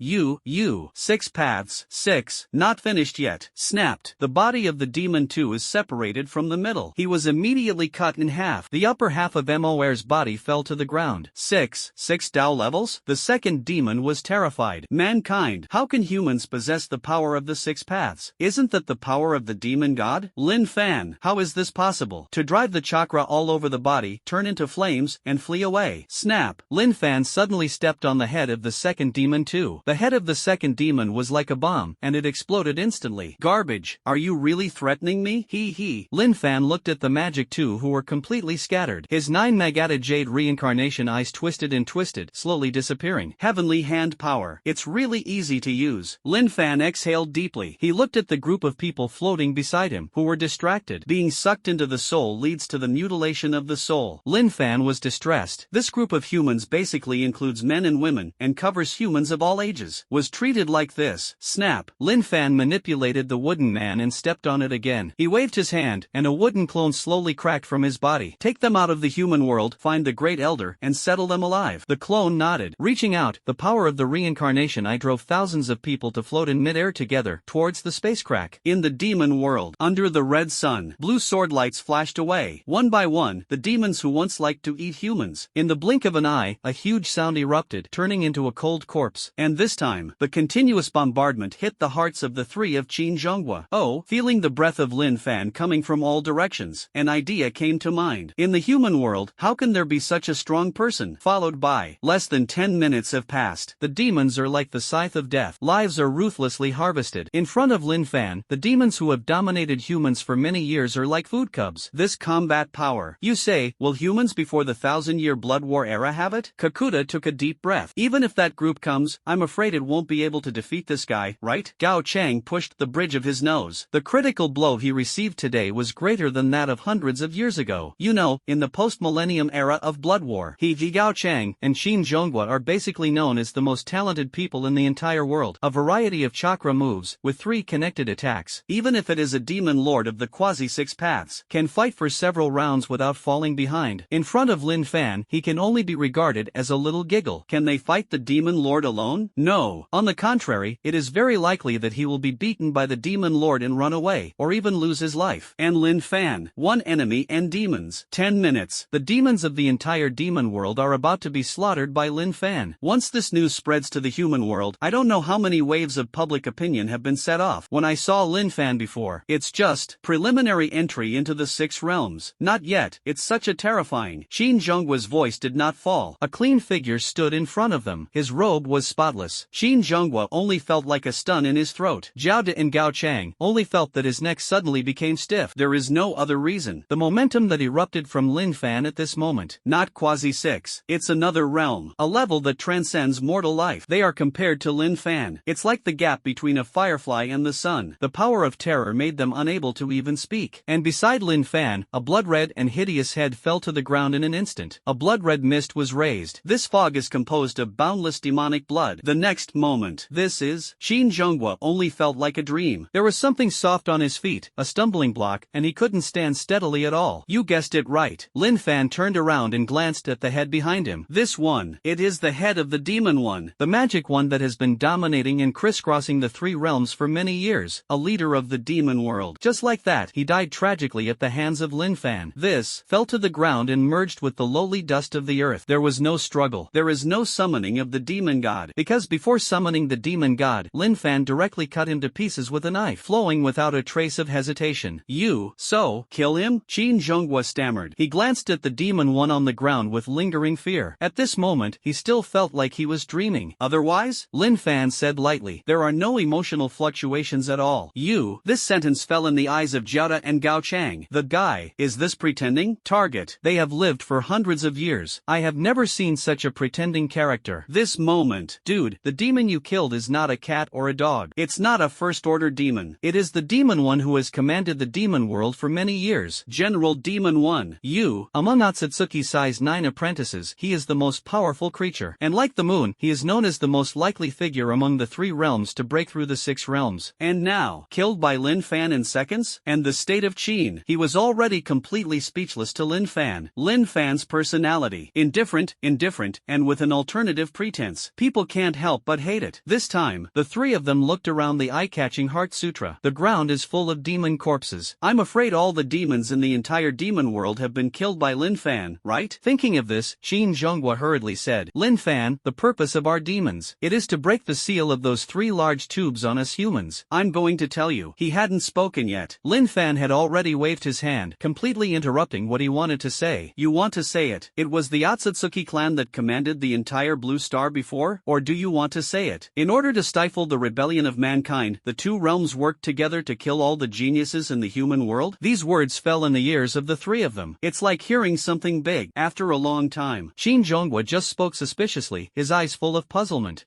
6 paths. 6. Not finished yet. Snapped. The body of the demon 2 is separated from the middle. He was immediately cut in half. The upper half of Mo Air's body fell to the ground. 6 Tao levels? The second demon was terrified. Mankind. How can humans possess the power of the 6 paths? Isn't that the power of the demon god? Lin Fan. How is this possible? To drive the chakra all over the body, turn into flames, and flee away. Snap. Lin Fan suddenly stepped on the head of the second demon too. The head of the second demon was like a bomb, and it exploded instantly. Garbage. Are you really threatening me? He. Lin Fan looked at the magic 2 who were completely scattered. His 9 Magata Jade reincarnation eyes twisted and twisted, slowly disappearing. Heavenly hand power. It's really easy to use. Lin Fan exhaled deeply. He looked at the group of people floating beside him, who were distracted. Being sucked into the soul leads to the mutilation of the soul. Lin Fan was distressed. This group of humans basically includes men and women, and covers humans of all ages. Was treated like this. Snap. Lin Fan manipulated the wooden man and stepped on it again. He waved his hand, and a wooden clone slowly cracked from his body. Take them out of the human world, find the Great Elder, and settle them alive. The clone nodded. Reaching out, the power of the reincarnation eye drove thousands of people to float in midair together, towards the space crack. In the demon world, under the red sun, blue sword lights flashed away. One by one, the demons who once liked to eat humans. In the blink of an eye, a huge sound erupted, turning into a cold corpse. And this time, the continuous bombardment hit the hearts of the 3 of Qin Zhonghua. Oh, feeling the breath of Lin Fan coming from all directions, an idea came to mind. In the human world, how can there be such a strong person? Followed by, less than 10 minutes have passed. The demons are like the scythe of death. Lives are ruthlessly harvested. In front of Lin Fan, the demons who have dominated humans for many years are like food cubs. This combat power. You say, will humans before the 1,000-year blood war era have it? Kakuta took a deep breath. Even if that group comes, I'm afraid it won't be able to defeat this guy, right? Gao Chang pushed the bridge of his nose. The critical blow he received today was greater than that of hundreds of years ago. You know, in the post-millennium era of blood war, Gao Chang and Qin Zhonghua are basically known as the most talented people in the entire world. A variety of chakra moves, with 3 connected attacks. Even if it is a demon lord of the quasi-6 paths, can fight for several rounds without falling behind. In front of Lin Fan, he can only be regarded as a little giggle. Can they fight the demon lord alone? No. On the contrary, it is very likely that he will be beaten by the demon lord and run away, or even lose his life. And Lin Fan, 1 enemy and demons. 10 minutes. The demons of the entire demon world are about to be slaughtered by Lin Fan. Once this news spreads to the human world, I don't know how many waves of public opinion have been set off. When I saw Lin Fan before, it's just preliminary entry into the 6 realms. Not yet. It's such a terrifying. Qin Zhonghua's voice did not fall. A clean figure stood in front of them. His robe was spotless. Qin Zhonghua only felt like a stun in his throat. Zhao De and Gao Chang only felt that his neck suddenly became stiff. There is no other reason. The momentum that erupted from Lin Fan at this moment. Not quasi-6. It's another realm. A level that transcends mortal life. They are compared to Lin Fan. It's like the gap between a firefly and the sun. The power of terror made them unable to even speak. And beside Lin Fan, a blood-red and hideous head fell to the ground in an instant. A blood-red mist was raised. This fog is composed of boundless demonic blood. The next moment. This is... Qin Zhonghua only felt like a dream. There was something soft on his feet, a stumbling block, and he couldn't stand steadily at all. You guessed it right. Lin Fan turned around and glanced at the head behind him. This one. It is the head of the demon one. The magic one that has been dominating dominating and crisscrossing the three realms for many years, a leader of the demon world. Just like that, he died tragically at the hands of Lin Fan. This fell to the ground and merged with the lowly dust of the earth. There was no struggle. There is no summoning of the demon god, because before summoning the demon god, Lin Fan directly cut him to pieces with a knife, flowing without a trace of hesitation. Kill him? Qin Zhonghua stammered. He glanced at the demon one on the ground with lingering fear. At this moment, he still felt like he was dreaming. Otherwise? Lin Fan said lightly. There are no emotional fluctuations at all. This sentence fell in the eyes of Jiaoda and Gao Chang. The guy, is this pretending? Target. They have lived for hundreds of years. I have never seen such a pretending character. This moment. Dude, the demon you killed is not a cat or a dog. It's not a first-order demon. It is the demon one who has commanded the demon world for many years. General Demon One. Among Otsutsuki's size 9 apprentices, he is the most powerful creature. And like the moon, he is known as the most likely figure among the 3 realms to break through the 6 realms. And now, killed by Lin Fan in seconds? And the state of Qin. He was already completely speechless to Lin Fan. Lin Fan's personality. Indifferent, and with an alternative pretense. People can't help but hate it. This time, the 3 of them looked around the eye-catching Heart Sutra. The ground is full of demon corpses. I'm afraid all the demons in the entire demon world have been killed by Lin Fan, right? Thinking of this, Qin Zhonghua hurriedly said, Lin Fan, the purpose of our demons. It is to break the seal of those 3 large tubes on us humans. I'm going to tell you. He hadn't spoken yet. Lin Fan had already waved his hand, completely interrupting what he wanted to say. You want to say it? It was the Otsutsuki clan that commanded the entire Blue Star before? Or do you want to say it? In order to stifle the rebellion of mankind, the 2 realms worked together to kill all the geniuses in the human world? These words fell in the ears of the 3 of them. It's like hearing something big, after a long time. Qin Zhonghua just spoke suspiciously, his eyes full of puzzlement.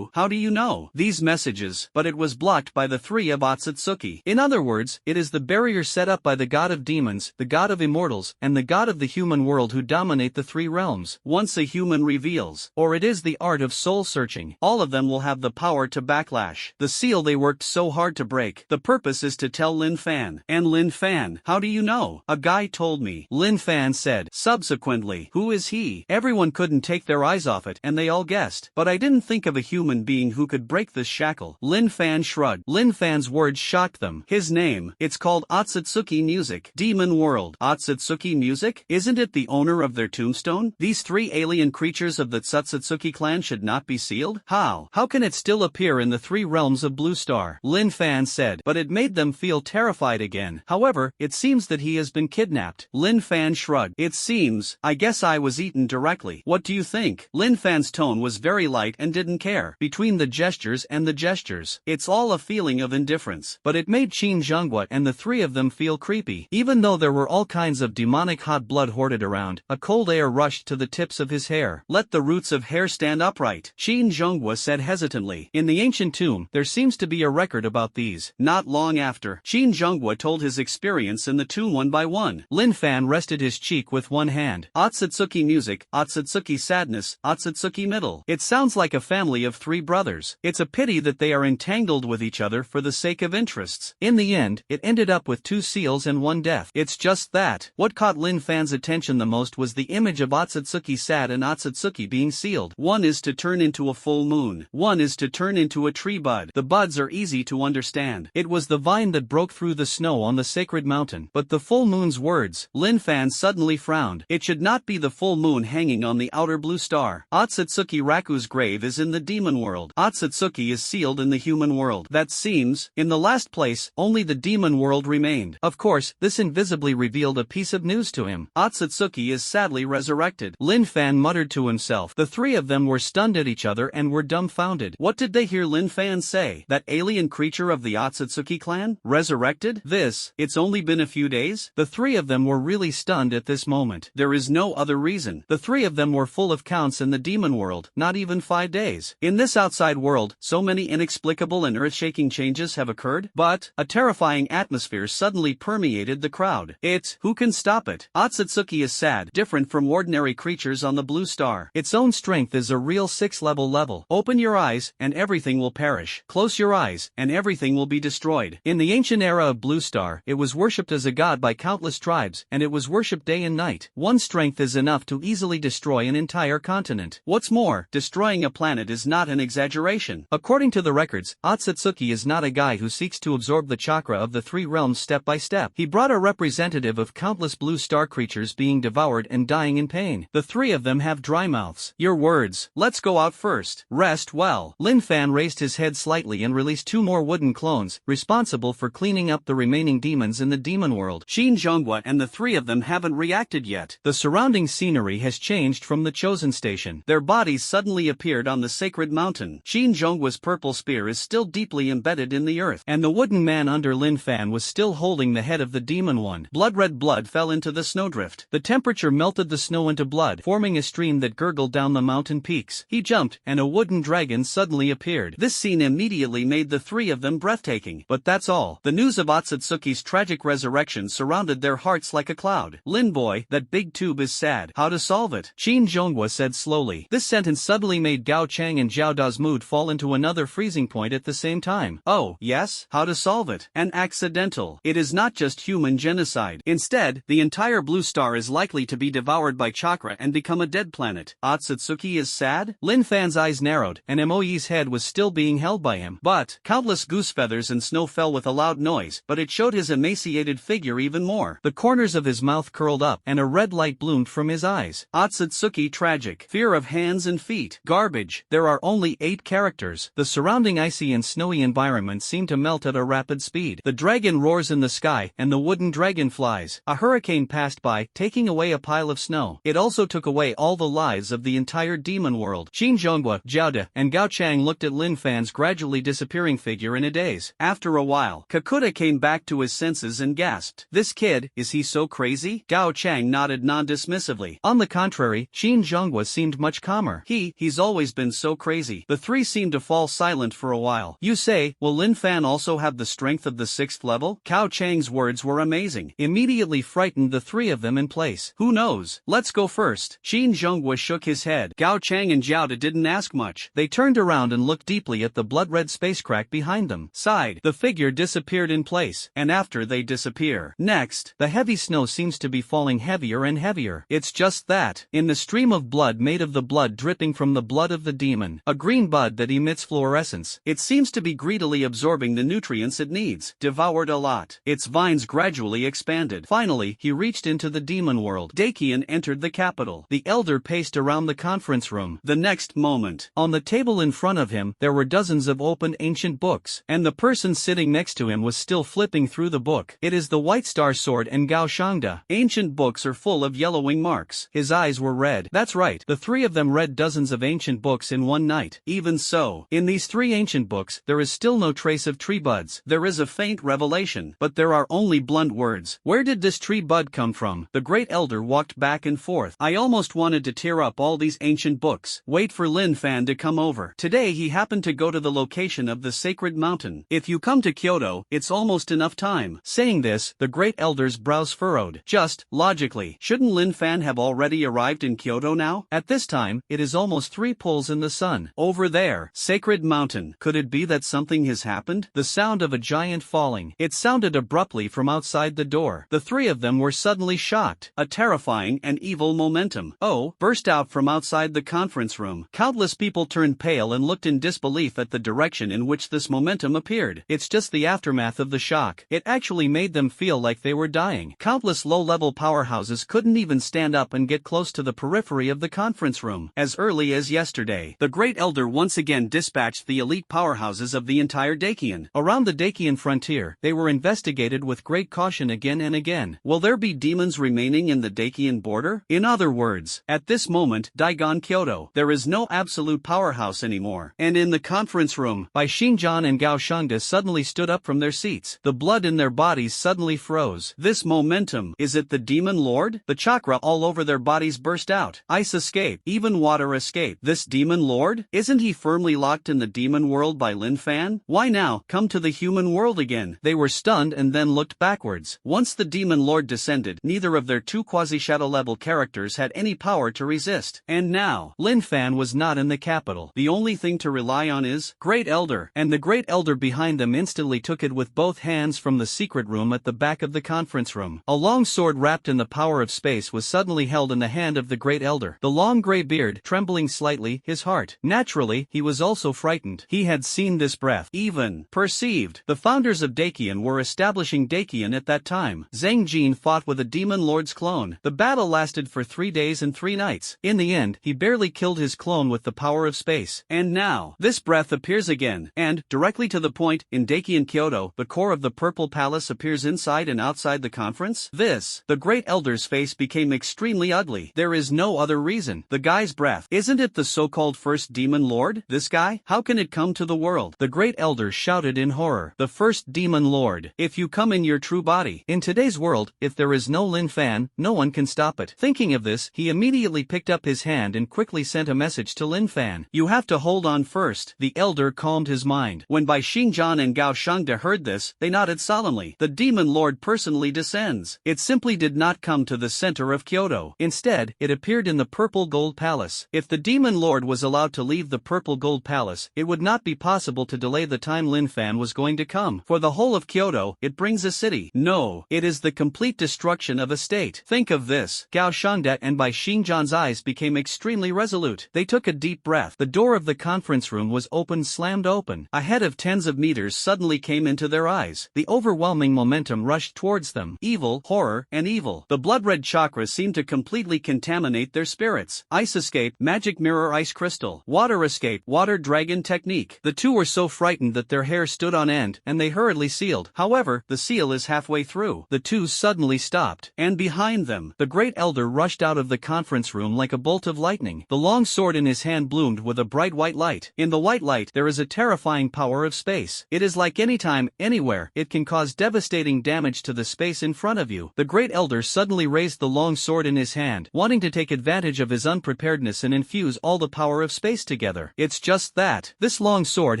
How do you know? These messages, but it was blocked by the 3 of Otsutsuki. In other words, it is the barrier set up by the god of demons, the god of immortals, and the god of the human world who dominate the 3 realms. Once a human reveals, or it is the art of soul searching, all of them will have the power to backlash. The seal they worked so hard to break. The purpose is to tell Lin Fan. And Lin Fan, how do you know? A guy told me. Lin Fan said. Subsequently, who is he? Everyone couldn't take their eyes off it, and they all guessed. But I didn't think of a human being who could break this shackle. Lin Fan shrugged. Lin Fan's words shocked them. His name, it's called Otsutsuki Music. Demon World. Otsutsuki Music? Isn't it the owner of their tombstone? These 3 alien creatures of the Tsutsuki clan should not be sealed? How? How can it still appear in the 3 realms of Blue Star? Lin Fan said. But it made them feel terrified again. However, it seems that he has been kidnapped. Lin Fan shrugged. It seems. I guess I was eaten directly. What do you think? Lin Fan's tone was very light and didn't care. Between the gestures and the gestures, it's all a feeling of indifference. But it made Qin Zhonghua and the 3 of them feel creepy. Even though there were all kinds of demonic hot blood hoarded around, a cold air rushed to the tips of his hair. Let the roots of hair stand upright, Qin Zhonghua said hesitantly. In the ancient tomb, there seems to be a record about these. Not long after, Qin Zhonghua told his experience in the tomb one by one. Lin Fan rested his cheek with one hand. Otsutsuki Music, Otsutsuki Sadness, Otsutsuki Middle. It sounds like a family of 3 brothers. It's a pity that they are entangled with each other for the sake of interests. In the end, it ended up with 2 seals and 1 death. It's just that. What caught Lin Fan's attention the most was the image of Otsutsuki Sad and Otsutsuki being sealed. One is to turn into a full moon. One is to turn into a tree bud. The buds are easy to understand. It was the vine that broke through the snow on the sacred mountain. But the full moon's words, Lin Fan suddenly frowned. It should not be the full moon hanging on the outer Blue Star. Otsutsuki Raku's grave is in the demon world. Otsutsuki is sealed in the human world. That seems, in the last place, only the demon world remained. Of course, this invisibly revealed a piece of news to him. Otsutsuki is sadly resurrected. Lin Fan muttered to himself. The 3 of them were stunned at each other and were dumbfounded. What did they hear Lin Fan say? That alien creature of the Otsutsuki clan? Resurrected? It's only been a few days? The 3 of them were really stunned at this moment. There is no other reason. The 3 of them were full of counts in the demon world, not even 5 days. In this outside world, so many inexplicable and earth-shaking changes have occurred, but a terrifying atmosphere suddenly permeated the crowd. Who can stop it? Otsutsuki is sad, different from ordinary creatures on the Blue Star. Its own strength is a real 6-level level. Open your eyes, and everything will perish. Close your eyes, and everything will be destroyed. In the ancient era of Blue Star, it was worshipped as a god by countless tribes, and it was worshipped day and night. One strength is enough to easily destroy an entire continent. What's more, destroying a planet is not an exaggeration. generation. According to the records, Otsutsuki is not a guy who seeks to absorb the chakra of the three realms step by step. He brought a representative of countless blue star creatures being devoured and dying in pain. The three of them have dry mouths. Your words. Let's go out first. Rest well. Lin Fan raised his head slightly and released two more wooden clones, responsible for cleaning up the remaining demons in the demon world. Shinjan and the three of them haven't reacted yet. The surrounding scenery has changed from the chosen station. Their bodies suddenly appeared on the sacred mountain. Shinjan's purple spear is still deeply embedded in the earth, and the wooden man under Lin Fan was still holding the head of the demon one. Blood-red blood fell into the snowdrift. The temperature melted the snow into blood, forming a stream that gurgled down the mountain peaks. He jumped, and a wooden dragon suddenly appeared. This scene immediately made the three of them breathtaking. But that's all. The news of Otsutsuki's tragic resurrection surrounded their hearts like a cloud. Lin boy, that big tube is sad. How to solve it? Shinra said slowly. This sentence suddenly made Gao Chang and Zhao Da's mood fall into another freezing point at the same time. Oh, yes? How to solve it? An accidental. It is not just human genocide. Instead, the entire blue star is likely to be devoured by chakra and become a dead planet. Otsutsuki is sad? Lin Fan's eyes narrowed, and Moi's head was still being held by him. But countless goose feathers and snow fell with a loud noise, but it showed his emaciated figure even more. The corners of his mouth curled up, and a red light bloomed from his eyes. Otsutsuki tragic. Fear of hands and feet. Garbage. There are only 8 characters. The surrounding icy and snowy environment seemed to melt at a rapid speed. The dragon roars in the sky, and the wooden dragon flies. A hurricane passed by, taking away a pile of snow. It also took away all the lives of the entire demon world. Shinra, Zhao Da, and Gao Chang looked at Lin Fan's gradually disappearing figure in a daze. After a while, Kikuta came back to his senses and gasped. This kid, is he so crazy? Gao Chang nodded non-dismissively. On the contrary, Shinra seemed much calmer. He's always been so crazy. The three seemed to fall silent for a while. You say, will Lin Fan also have the strength of the 6th level? Gao Chang's words were amazing. Immediately frightened the three of them in place. Who knows? Let's go first. Shinra shook his head. Gao Chang and Zhao Da didn't ask much. They turned around and looked deeply at the blood-red space crack behind them. Sighed. The figure disappeared in place. And after they disappear, next, the heavy snow seems to be falling heavier and heavier. It's just that, in the stream of blood made of the blood dripping from the blood of the demon, a green bud that emits fluorescence. It seems to be greedily absorbing the nutrients it needs. Devoured a lot. Its vines gradually expanded. Finally, he reached into the demon world. Dakian entered the capital. The elder paced around the conference room. The next moment, on the table in front of him, there were dozens of open ancient books, and the person sitting next to him was still flipping through the book. It is the White Star Sword and Gao Shangda. Ancient books are full of yellowing marks. His eyes were red. That's right, the three of them read dozens of ancient books in one night. Even so, in these 3 ancient books, there is still no trace of tree buds. There is a faint revelation, but there are only blunt words. Where did this tree bud come from? The great elder walked back and forth. I almost wanted to tear up all these ancient books. Wait for Lin Fan to come over. Today he happened to go to the location of the sacred mountain. If you come to Kyoto, it's almost enough time. Saying this, the great elder's brows furrowed. Just, logically, shouldn't Lin Fan have already arrived in Kyoto now? At this time, it is almost 3 pulls in the sun. Over there, sacred mountain. Could it be that something has happened? The sound of a giant falling. It sounded abruptly from outside the door. The three of them were suddenly shocked. A terrifying and evil momentum. Oh, burst out from outside the conference room. Countless people turned pale and looked in disbelief at the direction in which this momentum appeared. It's just the aftermath of the shock. It actually made them feel like they were dying. Countless low-level powerhouses couldn't even stand up and get close to the periphery of the conference room. As early as yesterday, the great elder once again dispatched the elite powerhouses of the entire Dakian. Around the Dakian frontier, they were investigated with great caution again and again. Will there be demons remaining in the Dakian border? In other words, at this moment, Daigon Kyoto, there is no absolute powerhouse anymore. And in the conference room, by Shingjan and Gao Shangda suddenly stood up from their seats. The blood in their bodies suddenly froze. This momentum, is it the demon lord? The chakra all over their bodies burst out. Ice escaped, even water escaped. This demon lord? Isn't he firmly locked in the demon world by Lin Fan? Why now, come to the human world again? They were stunned and then looked backwards. Once the demon lord descended, neither of their 2 quasi-shadow level characters had any power to resist. And now, Lin Fan was not in the capital. The only thing to rely on is Great Elder. And the great elder behind them instantly took it with both hands from the secret room at the back of the conference room. A long sword wrapped in the power of space was suddenly held in the hand of the great elder. The long gray beard trembling slightly, his heart. Naturally, he was also frightened. He had seen this breath, even perceived. The founders of Dakian were establishing Dakian at that time. Zhang Jin fought with a demon lord's clone. The battle lasted for 3 days and 3 nights. In the end, he barely killed his clone with the power of space. And now, this breath appears again, and, directly to the point, in Dakian Kyoto, the core of the Purple Palace appears inside and outside the conference. The Great Elder's face became extremely ugly. There is no other reason. The guy's breath. Isn't it the so-called first demon lord? This guy? How can it come to the world? The Great Elder shouted in horror. The first demon lord. If you come in your true body. In today's world, if there is no Lin Fan, no one can stop it. Thinking of this, he immediately picked up his hand and quickly sent a message to Lin Fan. You have to hold on first. The elder calmed his mind. When Bai Shingjan and Gao Shangde heard this, they nodded solemnly. The demon lord personally descends. It simply did not come to the center of Kyoto. Instead, it appeared in the Purple Gold Palace. If the demon lord was allowed to leave the Purple Gold Palace, it would not be possible to delay the time Lin Fan was going to come. For the whole of Kyoto, it brings a city. No, it is the complete destruction of a state. Think of this. Gao Shangde and Bai Xingjian's eyes became extremely resolute. They took a deep breath. The door of the conference room was slammed open. A head of tens of meters suddenly came into their eyes. The overwhelming momentum rushed towards them. Evil, horror, and evil. The blood-red chakra seemed to completely contaminate their spirits. Ice escape, magic mirror ice crystal. Water escape, water dragon technique. The two were so frightened that their hair stood on end, and they hurriedly sealed. However, the seal is halfway through. The two suddenly stopped. And behind them, the Great Elder rushed out of the conference room like a bolt of lightning. The long sword in his hand bloomed with a bright white light. In the white light, there is a terrifying power of space. It is like anytime, anywhere, it can cause devastating damage to the space in front of you. The Great Elder suddenly raised the long sword in his hand, wanting to take advantage of his unpreparedness and infuse all the power of space together. It's just that, this long sword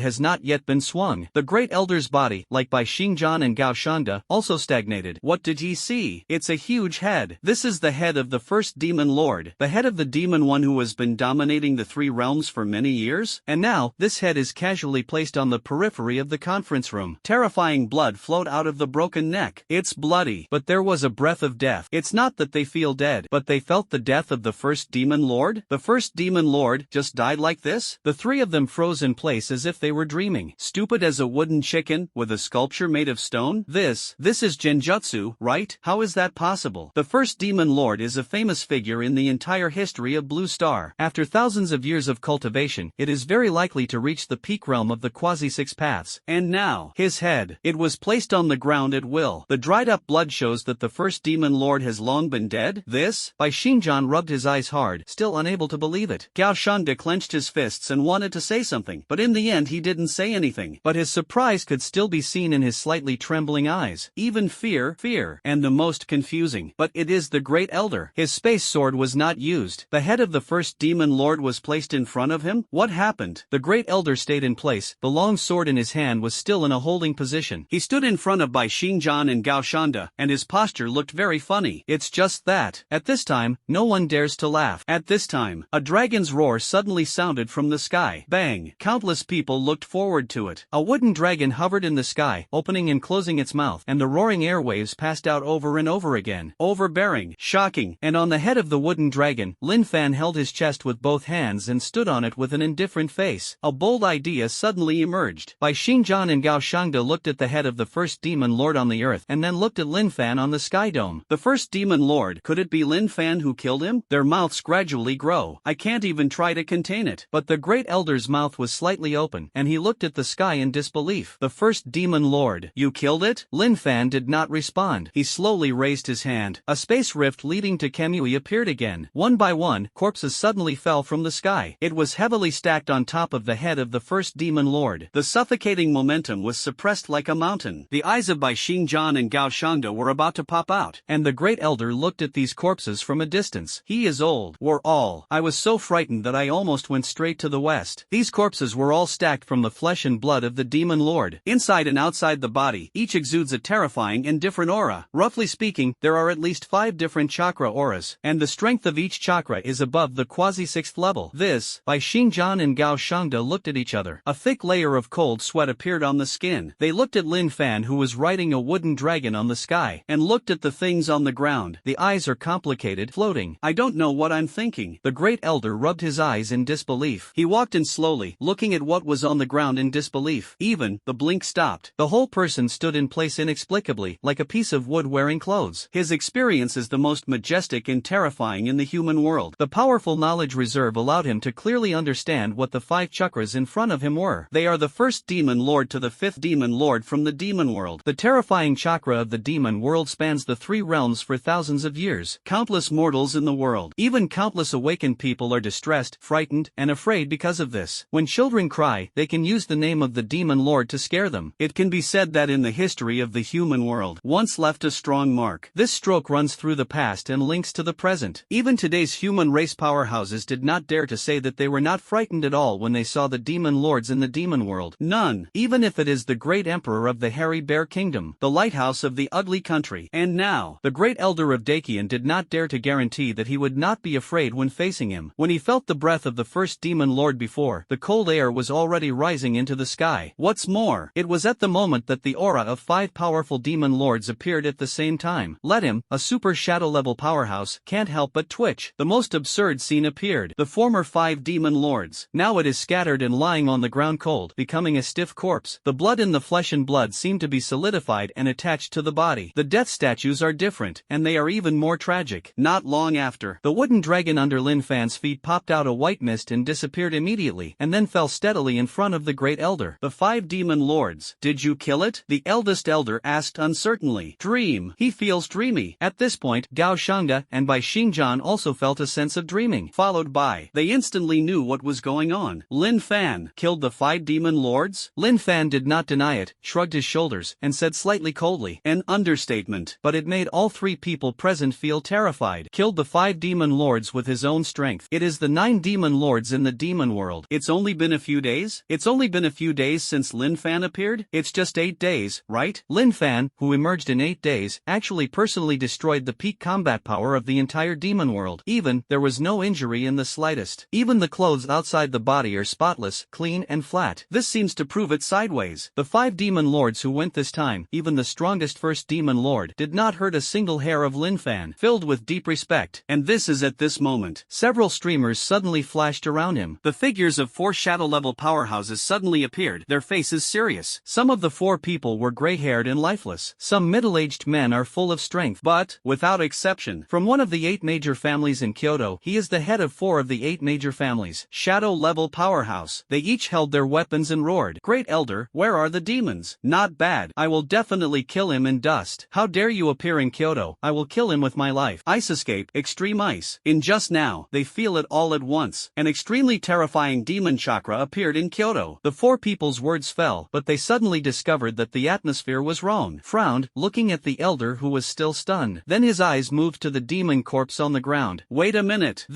has not yet been swung. The Great Elder's body, like by Shingjan and Gao Shangde, also stagnated. What did he see? It's a huge head. This is the head of the first demon lord, the head of the demon one who has been dominating the 3 realms for many years. And now, this head is casually placed on the periphery of the conference room. Terrifying blood flowed out of the broken neck. It's bloody, but there was a breath of death. It's not that they feel dead, but they felt the death of the first demon lord. The first demon lord just died like this? The 3 of them froze in place as if they were dreaming. Stupid as a wooden chicken, with a sculpture made of stone? This is genjutsu, right? How is that possible? The first demon lord is a famous figure in the entire history of Blue Star. After thousands of years of cultivation, it is very likely to reach the peak realm of the quasi-6 paths. And now, his head. It was placed on the ground at will. The dried up blood shows that the first demon lord has long been dead. Bai Xingjan rubbed his eyes hard, still unable to believe it. Gao Shangde clenched his fists and wanted to say something, but in the end he didn't say anything. But his surprise could still be seen in his slightly trembling eyes. Even fear, and the most confusing. But it is the Great Elder. His space sword was not used. The head of the first demon lord was placed in front of him. What happened? The Great Elder stayed in place. The long sword in his hand was still in a holding position. He stood in front of Bai Xingjan and Gao Shangde, and his posture looked very funny. It's just that, at this time, no one dares to laugh. At this time, a dragon's roar suddenly sounded from the sky. Bang! Countless people looked forward to it. A wooden dragon hovered in the sky, opening and closing its mouth, and the roaring airwaves passed out over and over again. Overbearing, shocking, and on the head of the wooden dragon, Lin Fan held his chest with both hands and stood on it with an indifferent face. A bold idea suddenly emerged. Bai Xingjan and Gao Shangde looked at the head of the first demon lord on the earth and then looked at Lin Fan on the sky dome. The first demon lord, could it be Lin Fan who killed him? Their mouths gradually grow. I can't even try to contain it. But the Great Elder's mouth was slightly open, and he looked at the sky in disbelief. The first demon lord. You killed it? Lin Fan did not respond. He slowly raised his hand. A space rift leading to Kamui appeared again. One by one, corpses suddenly fell from the sky. It was heavily stacked on top of the head of the first demon lord. The suffocating momentum was suppressed like a mountain. The eyes of Bai Xingjan and Gao Shangde were about to pop out, and the Great Elder looked at these corpses from a distance. He is old. We're all. I was so frightened that I almost went straight to the west. These corpses were all stacked from the flesh and blood of the demon lord. Inside and outside the body, each exudes a terrifying and different aura. Roughly speaking, there are at least 5 different chakra auras, and the strength of each chakra is above the quasi-6th level. Bai Xingjan and Gao Shangde looked at each other. A thick layer of cold sweat appeared on the skin. They looked at Lin Fan, who was riding a wooden dragon on the sky, and looked at the things on the ground. The eyes are complicated, floating. I don't know what I'm thinking. The Great Elder rubbed his eyes in disbelief. He walked walked in slowly, looking at what was on the ground in disbelief. Even the blink stopped. The whole person stood in place inexplicably, like a piece of wood wearing clothes. His experience is the most majestic and terrifying in the human world. The powerful knowledge reserve allowed him to clearly understand what the 5 chakras in front of him were. They are the first demon lord to the 5th demon lord from the demon world. The terrifying chakra of the demon world spans the 3 realms for thousands of years. Countless mortals in the world, even countless awakened people, are distressed, frightened, and afraid because of this. When children cry, they can use the name of the demon lord to scare them. It can be said that in the history of the human world once left a strong mark. This stroke runs through the past and links to the present. Even today's human race powerhouses did not dare to say that they were not frightened at all when they saw the demon lords in the demon world. None, even if it is the great emperor of the hairy bear kingdom, the lighthouse of the ugly country. And now, the great elder of Dakian did not dare to guarantee that he would not be afraid when facing him. When he felt the breath of the first demon lord before, the cold air was already rising into the sky. What's more, it was at the moment that the aura of 5 powerful demon lords appeared at the same time. Let him, a super shadow level powerhouse, can't help but twitch. The most absurd scene appeared. The former 5 demon lords. Now it is scattered and lying on the ground cold, becoming a stiff corpse. The blood in the flesh and blood seem to be solidified and attached to the body. The death statues are different, and they are even more tragic. Not long after, the wooden dragon under Lin Fan's feet popped out a white mist and disappeared immediately, and then fell steadily in front of the great elder. The 5 demon lords. Did you kill it? The eldest elder asked uncertainly. Dream. He feels dreamy. At this point, Gao Shangda and Bai Shingjan also felt a sense of dreaming, followed by, they instantly knew what was going on. Lin Fan killed the 5 demon lords? Lin Fan did not deny it, shrugged his shoulders, and said slightly coldly, an understatement, but it made all 3 people present feel terrified. Killed the 5 demon lords with his own strength. It is the 9 demon lords in the demon world. It's only been a few days? It's only been a few days since Lin Fan appeared? It's just 8 days, right? Lin Fan, who emerged in 8 days, actually personally destroyed the peak combat power of the entire demon world. Even, there was no injury in the slightest. Even the clothes outside the body are spotless, clean and flat. This seems to prove it sideways. The 5 demon lords who went this time, even the strongest first demon lord, did not hurt a single hair of Lin Fan, filled with deep respect. And this is at this moment. Several streamers suddenly flashed around him. The figures of 4 shadow-level powerhouses suddenly appeared, their faces serious. Some of the 4 people were gray-haired and lifeless. Some middle-aged men are full of strength, but, without exception, from one of the 8 major families in Kyoto, he is the head of 4 of the 8 major families. Shadow-level powerhouse. They each held their weapons and roared. Great elder, where are the demons? Not bad. I will definitely kill him in dust. How dare you appear in Kyoto? I will kill him with my life. Ice escape, extreme ice. In just now, they feel it all at once. An extremely terrifying demon chakra appeared in Kyoto. The 4 people's words fell, but they suddenly discovered that the atmosphere was wrong. Frowned, looking at the elder who was still stunned. Then his eyes moved to the demon corpse on the ground. Wait a minute.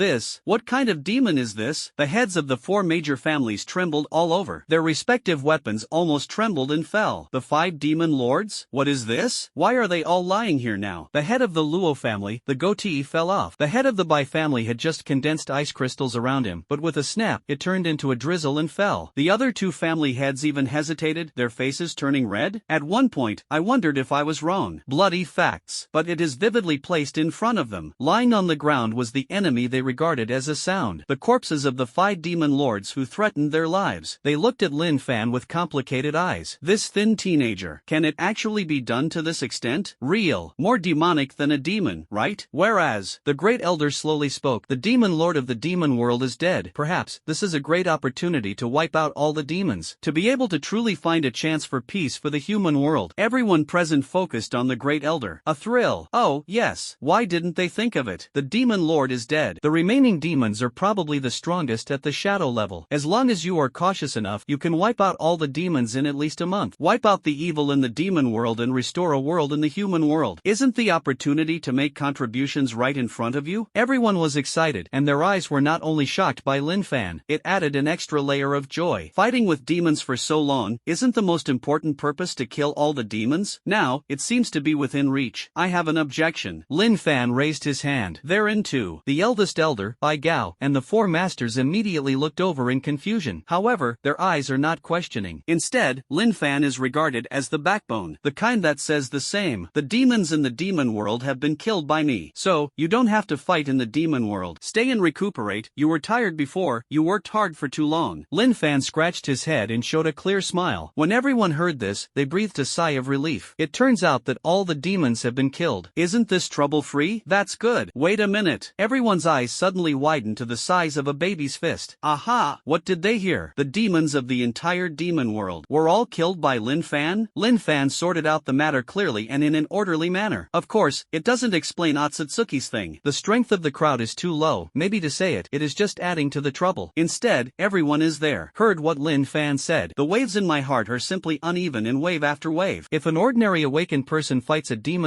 What kind of demon is this? The heads of the 4 major families trembled all over. Their respective weapons almost trembled and fell. The 5 demon lords? What is this? Why are they all lying here now? The head of the Luo family, the goatee, fell off. The head of the Bai family had just condensed ice crystals around him, but with a snap, it turned into a drizzle and fell. The other 2 family heads even hesitated, their faces turning red. At one point, I wondered if I was wrong. Bloody facts. But it is vividly placed in front of them. Lying on the ground was the enemy they regarded as a sound. The corpses of the 5 demon lords who threatened their lives. They looked at Lin Fan with complicated eyes. This thin teenager. Can it actually be done to this extent? Real. More demonic than a demon, right? Whereas, the great elder slowly spoke. The demon lord of the demon world is dead. Perhaps, this is a great opportunity to wipe out all the demons. To be able to truly find a chance for peace for the human world. Everyone present focused on the great elder. A thrill. Oh, yes. Why didn't they think of it? The demon lord is dead. The remaining demons are probably the strongest at the shadow level. As long as you are cautious enough, you can wipe out all the demons in at least a month. Wipe out the evil in the demon world and restore a world in the human world. Isn't the opportunity to make contributions right in front of you? Everyone was excited, and their eyes were not only shocked by Lin Fan, it added an extra layer of joy. Fighting with demons for so long, isn't the most important purpose to kill all the demons? Now, it seems to be within reach. I have an objection. Lin Fan raised his hand. Therein too, the eldest elder, Bai Gao, and the 4 masters immediately looked over in confusion. However, their eyes are not questioning. Instead, Lin Fan is regarded as the backbone, the kind that says the same. The demons in the demon world have been killed by me. So, you don't have to fight in the demon world. Stay and recuperate. You were tired before, you were worked hard for too long. Lin Fan scratched his head and showed a clear smile. When everyone heard this, they breathed a sigh of relief. It turns out that all the demons have been killed. Isn't this trouble-free? That's good. Wait a minute. Everyone's eyes suddenly widened to the size of a baby's fist. Aha! What did they hear? The demons of the entire demon world were all killed by Lin Fan? Lin Fan sorted out the matter clearly and in an orderly manner. Of course, it doesn't explain Otsutsuki's thing. The strength of the crowd is too low, maybe to say it is just adding to the trouble. Instead, everyone is there. Heard what Lin Fan said. The waves in my heart are simply uneven in wave after wave. If an ordinary awakened person fights a demon,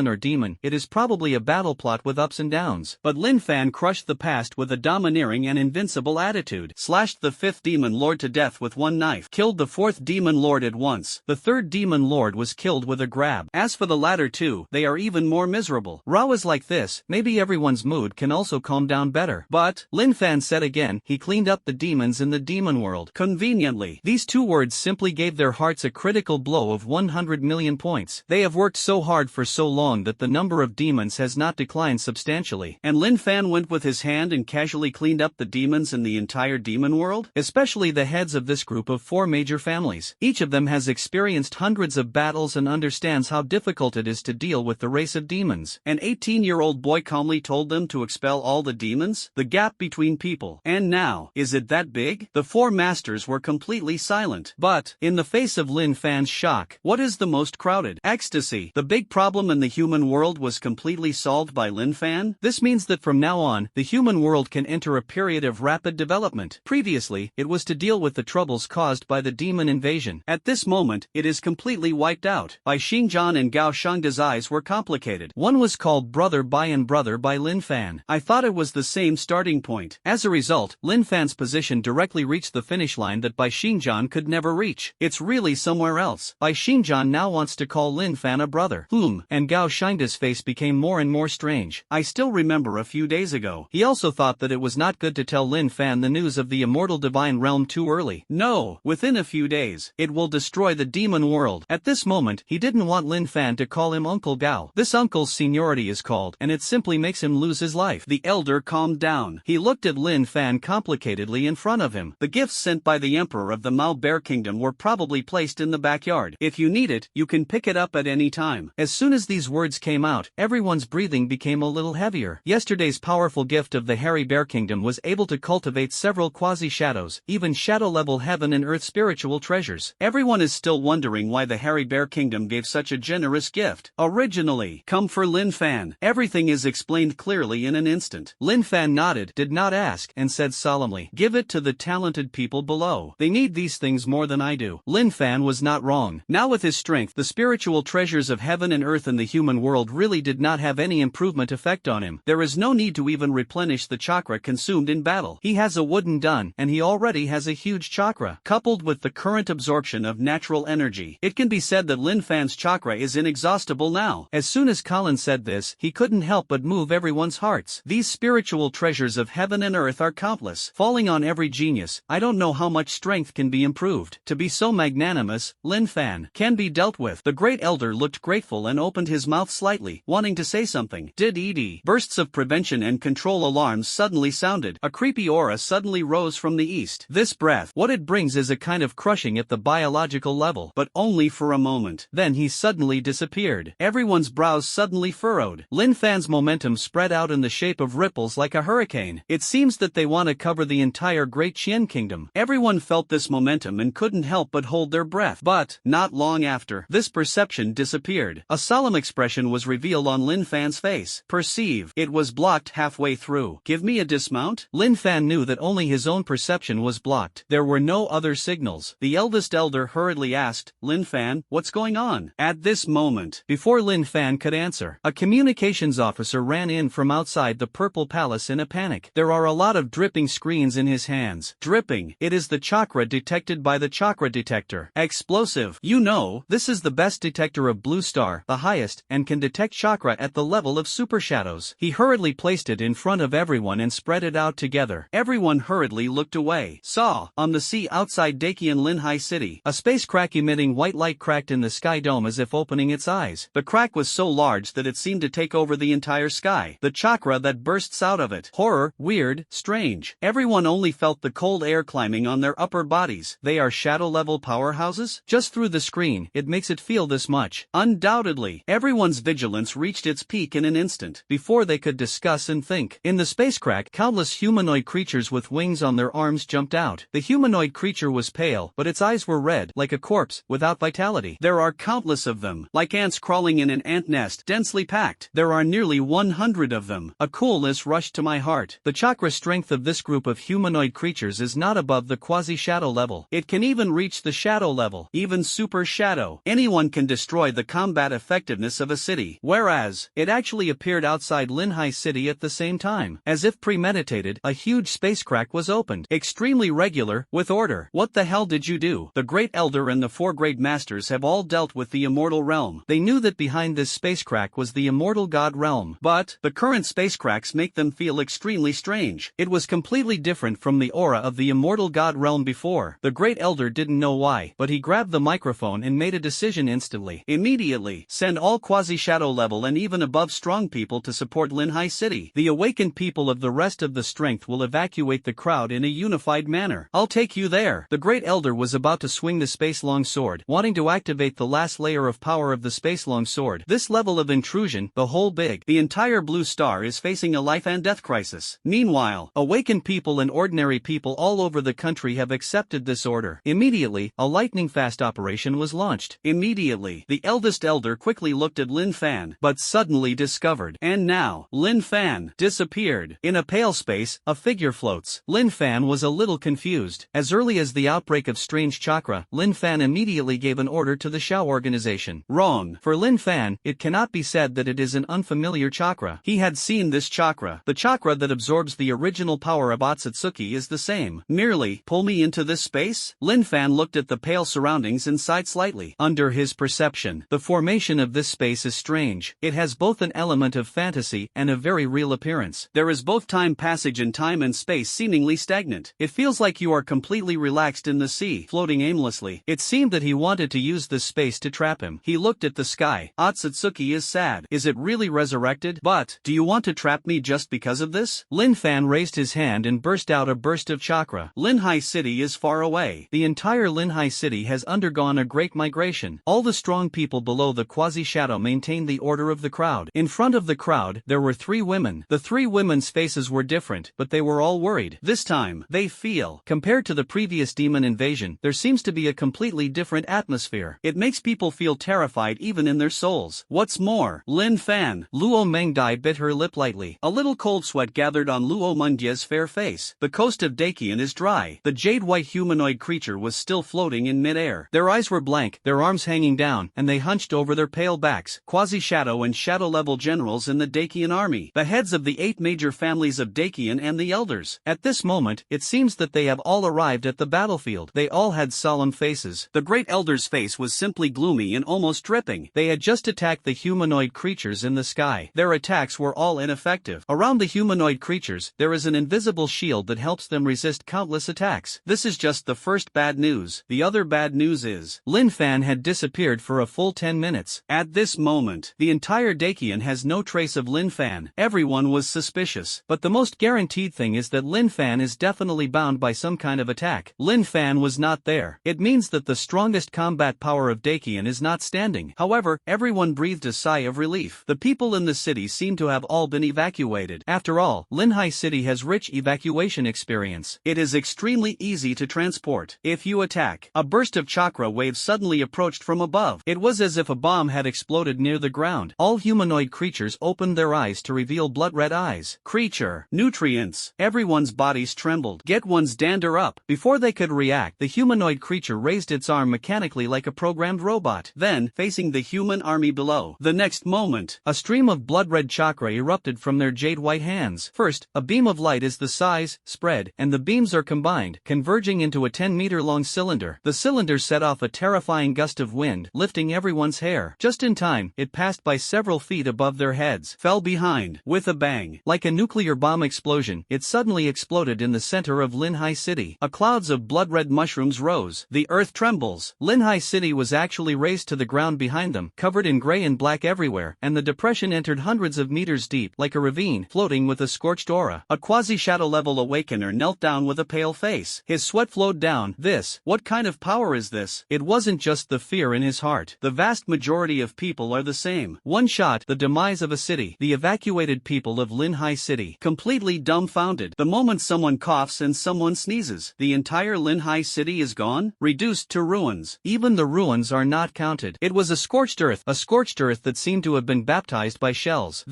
it is probably a battle plot with ups and downs. But Lin Fan crushed the past with a domineering and invincible attitude, slashed the 5th demon lord to death with one knife, killed the 4th demon lord at once. The 3rd demon lord was killed with a grab. As for the latter two, they are even more miserable. Rawas like this, maybe everyone's mood can also calm down better. But, Lin Fan said again, he cleaned up the demons in the demon world. Conveniently. These 2 words simply gave their hearts a critical blow of 100 million points. They have worked so hard for so long that the number of demons has not declined substantially. And Lin Fan went with his hand and casually cleaned up the demons in the entire demon world? Especially the heads of this group of 4 major families. Each of them has experienced hundreds of battles and understands how difficult it is to deal with the race of demons. An 18-year-old boy calmly told them to expel all the demons? The gap between people. And now, is it that big? The 4 masters were completely silent. But, in the face of Lin Fan's shock, what is the most crowded? Ecstasy. The big problem in the human world was completely solved by Lin Fan? This means that from now on, the human world can enter a period of rapid development. Previously, it was to deal with the troubles caused by the demon invasion. At this moment, it is completely wiped out. By Shingjan and Gao Shangda's eyes were complicated. One was called Brother by and Brother by Lin Fan. I thought it was the same starting point. As a result, Lin Fan's position directly reached the finish line that Bai Xingjan could never reach. It's really somewhere else. Bai Xingjan now wants to call Lin Fan a brother. And Gao Shangda's face became more and more strange. I still remember a few days ago. He also thought that it was not good to tell Lin Fan the news of the Immortal Divine Realm too early. No, within a few days, it will destroy the demon world. At this moment, he didn't want Lin Fan to call him Uncle Gao. This uncle's seniority is called, and it simply makes him lose his life. The elder calmed down. He looked at Lin Fan complicatedly in front of him. The gifts sent by the emperor of the Mao Bear Kingdom were probably placed in the backyard. If you need it, you can pick it up at any time. As soon as these words came out, everyone's breathing became a little heavier. Yesterday's powerful gift of the Hairy Bear Kingdom was able to cultivate several quasi-shadows, even shadow-level heaven and earth spiritual treasures. Everyone is still wondering why the Hairy Bear Kingdom gave such a generous gift. Originally, come for Lin Fan. Everything is explained clearly in an instant. Lin Fan nodded, did not ask, and said solemnly, "Give it to the talented people below. They need these things more than I do." Lin Fan was not wrong. Now with his strength, the spiritual treasures of heaven and earth in the human world really did not have any improvement effect on him. There is no need to even replenish the chakra consumed in battle. He has a wooden dun, and he already has a huge chakra. Coupled with the current absorption of natural energy, it can be said that Lin Fan's chakra is inexhaustible now. As soon as Colin said this, he couldn't help but move everyone's hearts. These spiritual treasures of heaven and earth are countless, falling on every genius. I don't know how much strength can be improved. To be so magnanimous, Lin Fan can be dealt with. The great elder looked grateful and opened his mouth slightly, wanting to say something. Did bursts of prevention and control alarms suddenly sounded. A creepy aura suddenly rose from the east. This breath, what it brings is a kind of crushing at the biological level, but only for a moment. Then he suddenly disappeared. Everyone's brows suddenly furrowed. Lin Fan's momentum spread out in the shape of ripples like a hurricane. It seems that they want to cover the entire Great Qian Kingdom. Everyone felt this momentum and couldn't help but hold their breath. But, not long after, this perception disappeared. A solemn expression was revealed on Lin Fan's face. Perceive. It was blocked halfway through. Give me a dismount? Lin Fan knew that only his own perception was blocked. There were no other signals. The eldest elder hurriedly asked, Lin Fan, what's going on? At this moment, before Lin Fan could answer, a communications officer ran in from outside the Purple Palace in a panic. There are a lot of dripping screens in his hands. Dripping. It is the chakra detected by the chakra detector. Explosive. You know, this is the best detector of blue star, the highest, and can detect chakra at the level of super shadows. He hurriedly placed it in front of everyone and spread it out together. Everyone hurriedly looked away. Saw, on the sea outside Dakian Linhai City, a space crack emitting white light cracked in the sky dome as if opening its eyes. The crack was so large that it seemed to take over the entire sky. The chakra that bursts out of it. Horror, weird, strange. Everyone only felt the cold air climbing on their upper bodies. They are shadow-level powerhouses? Just through the screen, it makes it feel this much. Undoubtedly, everyone's vigilance reached its peak in an instant, before they could discuss and think. In the spacecraft, countless humanoid creatures with wings on their arms jumped out. The humanoid creature was pale, but its eyes were red, like a corpse, without vitality. There are countless of them, like ants crawling in an ant nest, densely packed. There are nearly 100 of them. A coolness rushed to my heart. The chakra strength of this group of humanoid creatures is not above the quasi-shadow level. It can even reach the shadow level, even super shadow. Anyone can destroy the combat effectiveness of a city. Whereas, it actually appeared outside Linhai City at the same time. As if premeditated, a huge spacecraft was opened. Extremely regular, with order. What the hell did you do? The Great Elder and the 4 Great Masters have all dealt with the Immortal Realm. They knew that behind this spacecraft was the Immortal God Realm. But, the current spacecrafts make them feel extremely strange. It was completely different from the aura of the Immortal God Realm before. The Great Elder didn't know why, but he grabbed the microphone and made a decision instantly. Immediately, send all quasi-shadow level and even above strong people to support Linhai City. The awakened people of the rest of the strength will evacuate the crowd in a unified manner. I'll take you there. The Great Elder was about to swing the space-long sword, wanting to activate the last layer of power of the space-long sword. This level of intrusion, the entire blue star is facing a life and death crisis. Meanwhile, awakened people and ordinary people all over the country have accepted this order. Immediately, a lightning-fast operation was launched. Immediately, the eldest elder quickly looked at Lin Fan, but suddenly discovered. And now, Lin Fan disappeared. In a pale space, a figure floats. Lin Fan was a little confused. As early as the outbreak of strange chakra, Lin Fan immediately gave an order to the Shao organization. Wrong. For Lin Fan, it cannot be said that it is an unfamiliar chakra. He had seen this chakra. The chakra that absorbs the original power of Otsutsuki is the same. Merely, pull me into this space? Lin Fan looked at the pale surroundings and sighed slightly. Under his perception, the formation of this space is strange. It has both an element of fantasy and a very real appearance. There is both time passage and time and space seemingly stagnant. It feels like you are completely relaxed in the sea, floating aimlessly. It seemed that he wanted to use this space to trap him. He looked at the sky. Otsutsuki is sad. Is it really resurrected? But, do you want to trap me just because of this? Lin Fan raised his hand and burst out a burst of chakra. Linhai City is far away. The entire Linhai City has undergone a great migration. All the strong people below the quasi-shadow maintained the order of the crowd. In front of the crowd, there were 3 women. The 3 women's faces were different, but they were all worried. This time, they feel. Compared to the previous demon invasion, there seems to be a completely different atmosphere. It makes people feel terrified even in their souls. What's more, Lin Fan, Luo Mangdai bit her lip lightly. A little cold sweat gathered on Luo Mengdia's fair face. The coast of Dakian is dry. The jade-white humanoid creature was still floating in mid-air. Their eyes were blank, their arms hanging down, and they hunched over their pale backs. Quasi-shadow and shadow-level generals in the Dakian army. The heads of the 8 major families of Dakian and the elders. At this moment, it seems that they have all arrived at the battlefield. They all had solemn faces. The great elder's face was simply gloomy and almost dripping. They had just attacked the humanoid creatures in the sky. Their attacks were all ineffective. Around the humanoid creatures, there is an invisible shield that helps them resist countless attacks. This is just the first bad news. The other bad news is, Lin Fan had disappeared for a full 10 minutes. At this moment, the entire Dakian has no trace of Lin Fan. Everyone was suspicious. But the most guaranteed thing is that Lin Fan is definitely bound by some kind of attack. Lin Fan was not there. It means that the strongest combat power of Dakian is not standing. However, everyone breathed a sigh of relief. The people in the city seem to have all been evacuated. After all, Linhai City has rich evacuation experience. It is extremely easy to transport. If you attack, a burst of chakra waves suddenly approached from above. It was as if a bomb had exploded near the ground. All humanoid creatures opened their eyes to reveal blood-red eyes. Creature, nutrients. Everyone's bodies trembled. Get one's dander up. Before they could react, the humanoid creature raised its arm mechanically like a programmed robot. Then, facing the human army below. The next moment, a stream of blood-red chakra erupted from their jade-white hands. First, a beam of light is the size, spread, and the beams are combined, converging into a 10-meter-long cylinder. The cylinder set off a terrifying gust of wind, lifting everyone's hair. Just in time, it passed by several feet above their heads, fell behind, with a bang. Like a nuclear bomb explosion, it suddenly exploded in the center of Linhai City. A clouds of blood-red mushrooms rose. The earth trembles. Linhai City was actually razed to the ground behind them, covered in gray and black everywhere, and the depression entered hundreds of meters deep, like a ravine, floating with a scorched aura. A quasi-shadow level awakener examiner knelt down with a pale face. His sweat flowed down. What kind of power is this? It wasn't just the fear in his heart. The vast majority of people are the same. One shot, the demise of a city. The evacuated people of Linhai City. Completely dumbfounded. The moment someone coughs and someone sneezes, the entire Linhai City is gone, reduced to ruins. Even the ruins are not counted. It was a scorched earth that seemed to have been baptized by shells.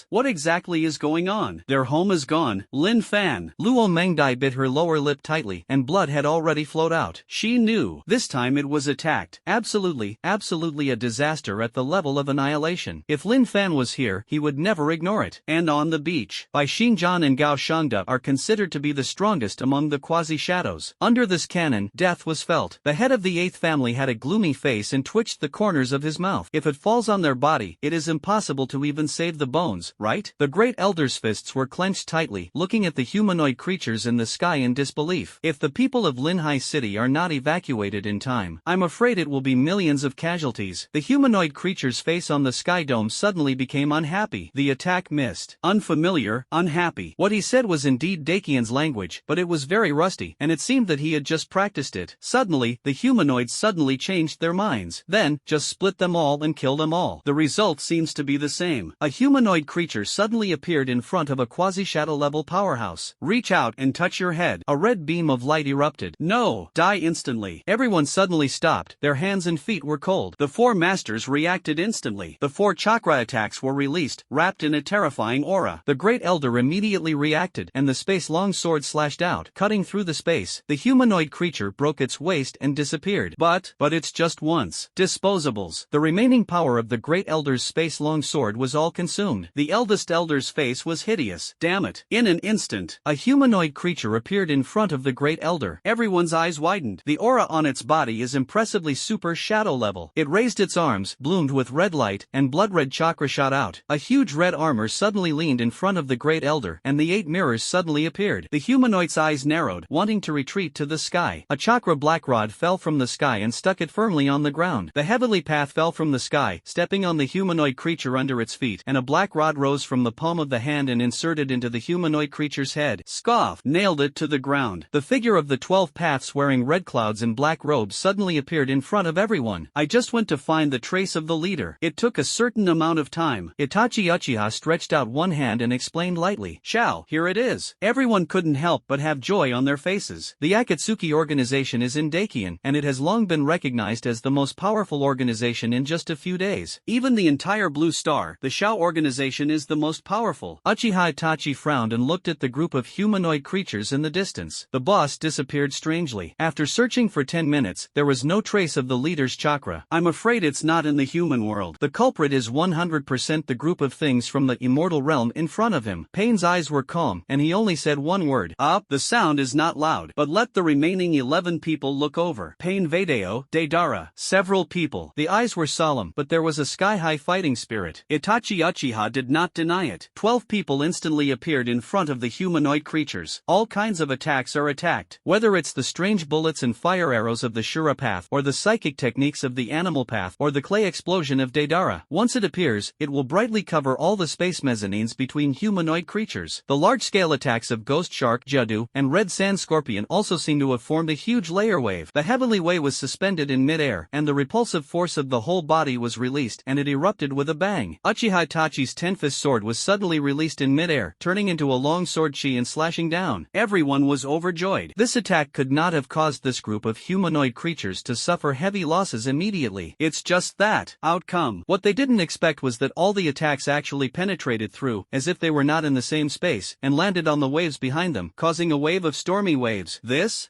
What exactly is going on? Their home is gone. Lin Fan. Luo Mangdai bit her lower lip tightly, and blood had already flowed out. She knew. This time it was attacked. Absolutely a disaster at the level of annihilation. If Lin Fan was here, he would never ignore it. And on the beach, by Shingjan and Gao Shangda are considered to be the strongest among the quasi-shadows. Under this cannon, death was felt. The head of the 8th family had a gloomy face and twitched the corners of his mouth. If it falls on their body, it is impossible to even save the bones, right? The great elder's fists were clenched tightly, looking at the humanoid creatures in the sky in disbelief. If the people of Linhai City are not evacuated in time, I'm afraid it will be millions of casualties. The humanoid creature's face on the sky dome suddenly became unhappy. The attack missed. Unfamiliar, unhappy. What he said was indeed Dakian's language, but it was very rusty, and it seemed that he had just practiced it. Suddenly, the humanoids suddenly changed their minds. Then, just split them all and kill them all. The result seems to be the same. A humanoid creature suddenly appeared in front of a quasi-shadow level powerhouse. Reach out and touch your head. A red beam of light erupted. No! Die instantly. Everyone suddenly stopped. Their hands and feet were cold. The 4 masters reacted instantly. The 4 chakra attacks were released, wrapped in a terrifying aura. The great elder immediately reacted, and the space-long sword slashed out, cutting through the space. The humanoid creature broke its waist and disappeared. But it's just once. Disposables. The remaining power of the great elder's space-long sword was all consumed. The eldest elder's face was hideous. Damn it. In an instant, a humanoid creature appeared in front of the great elder. Everyone's eyes widened. The aura on its body is impressively super shadow level. It raised its arms, bloomed with red light, and blood-red chakra shot out. A huge red armor suddenly leaned in front of the great elder, and the 8 mirrors suddenly appeared. The humanoid's eyes narrowed, wanting to retreat to the sky. A chakra black rod fell from the sky and stuck it firmly on the ground. The heavenly path fell from the sky, stepping on the humanoid creature under its feet, and a black rod rose from the palm of the hand and inserted into the humanoid creature's head. Scoff! Nailed it to the ground. The figure of the 12 paths wearing red clouds and black robes suddenly appeared in front of everyone. I just went to find the trace of the leader. It took a certain amount of time. Itachi Uchiha stretched out one hand and explained lightly. Shao, here it is. Everyone couldn't help but have joy on their faces. The Akatsuki organization is in Dakian, and it has long been recognized as the most powerful organization in just a few days. Even the entire Blue Star, the Shao organization, is the most powerful. Uchiha Itachi frowned and looked at the group of humanoid creatures in the distance. The boss disappeared strangely. After searching for 10 minutes, there was no trace of the leader's chakra. I'm afraid it's not in the human world. The culprit is 100% the group of things from the Immortal Realm in front of him. Payne's eyes were calm, and he only said one word. Up. The sound is not loud, but let the remaining 11 people look over. Payne Vadeo, Deidara. Several people. The eyes were solemn, but there was a sky-high fighting spirit. Itachi Uchiha did not deny it. 12 people instantly appeared in front of the humanoid creatures. All kinds of attacks are attacked. Whether it's the strange bullets and fire arrows of the Shura path, or the psychic techniques of the animal path, or the clay explosion of Deidara. Once it appears, it will brightly cover all the space mezzanines between humanoid creatures. The large-scale attacks of Ghost Shark, Jadu, and Red Sand Scorpion also seem to have formed a huge layer wave. The heavenly way was suspended in mid-air, and the repulsive force of the whole body was released, and it erupted with a bang. Uchiha Itachi's Tenfist sword was suddenly released in mid-air, turning into a long sword chi and slashing down. Everyone was overjoyed. This attack could not have caused this group of humanoid creatures to suffer heavy losses immediately. It's just that outcome. What they didn't expect was that all the attacks actually penetrated through, as if they were not in the same space, and landed on the waves behind them, causing a wave of stormy waves.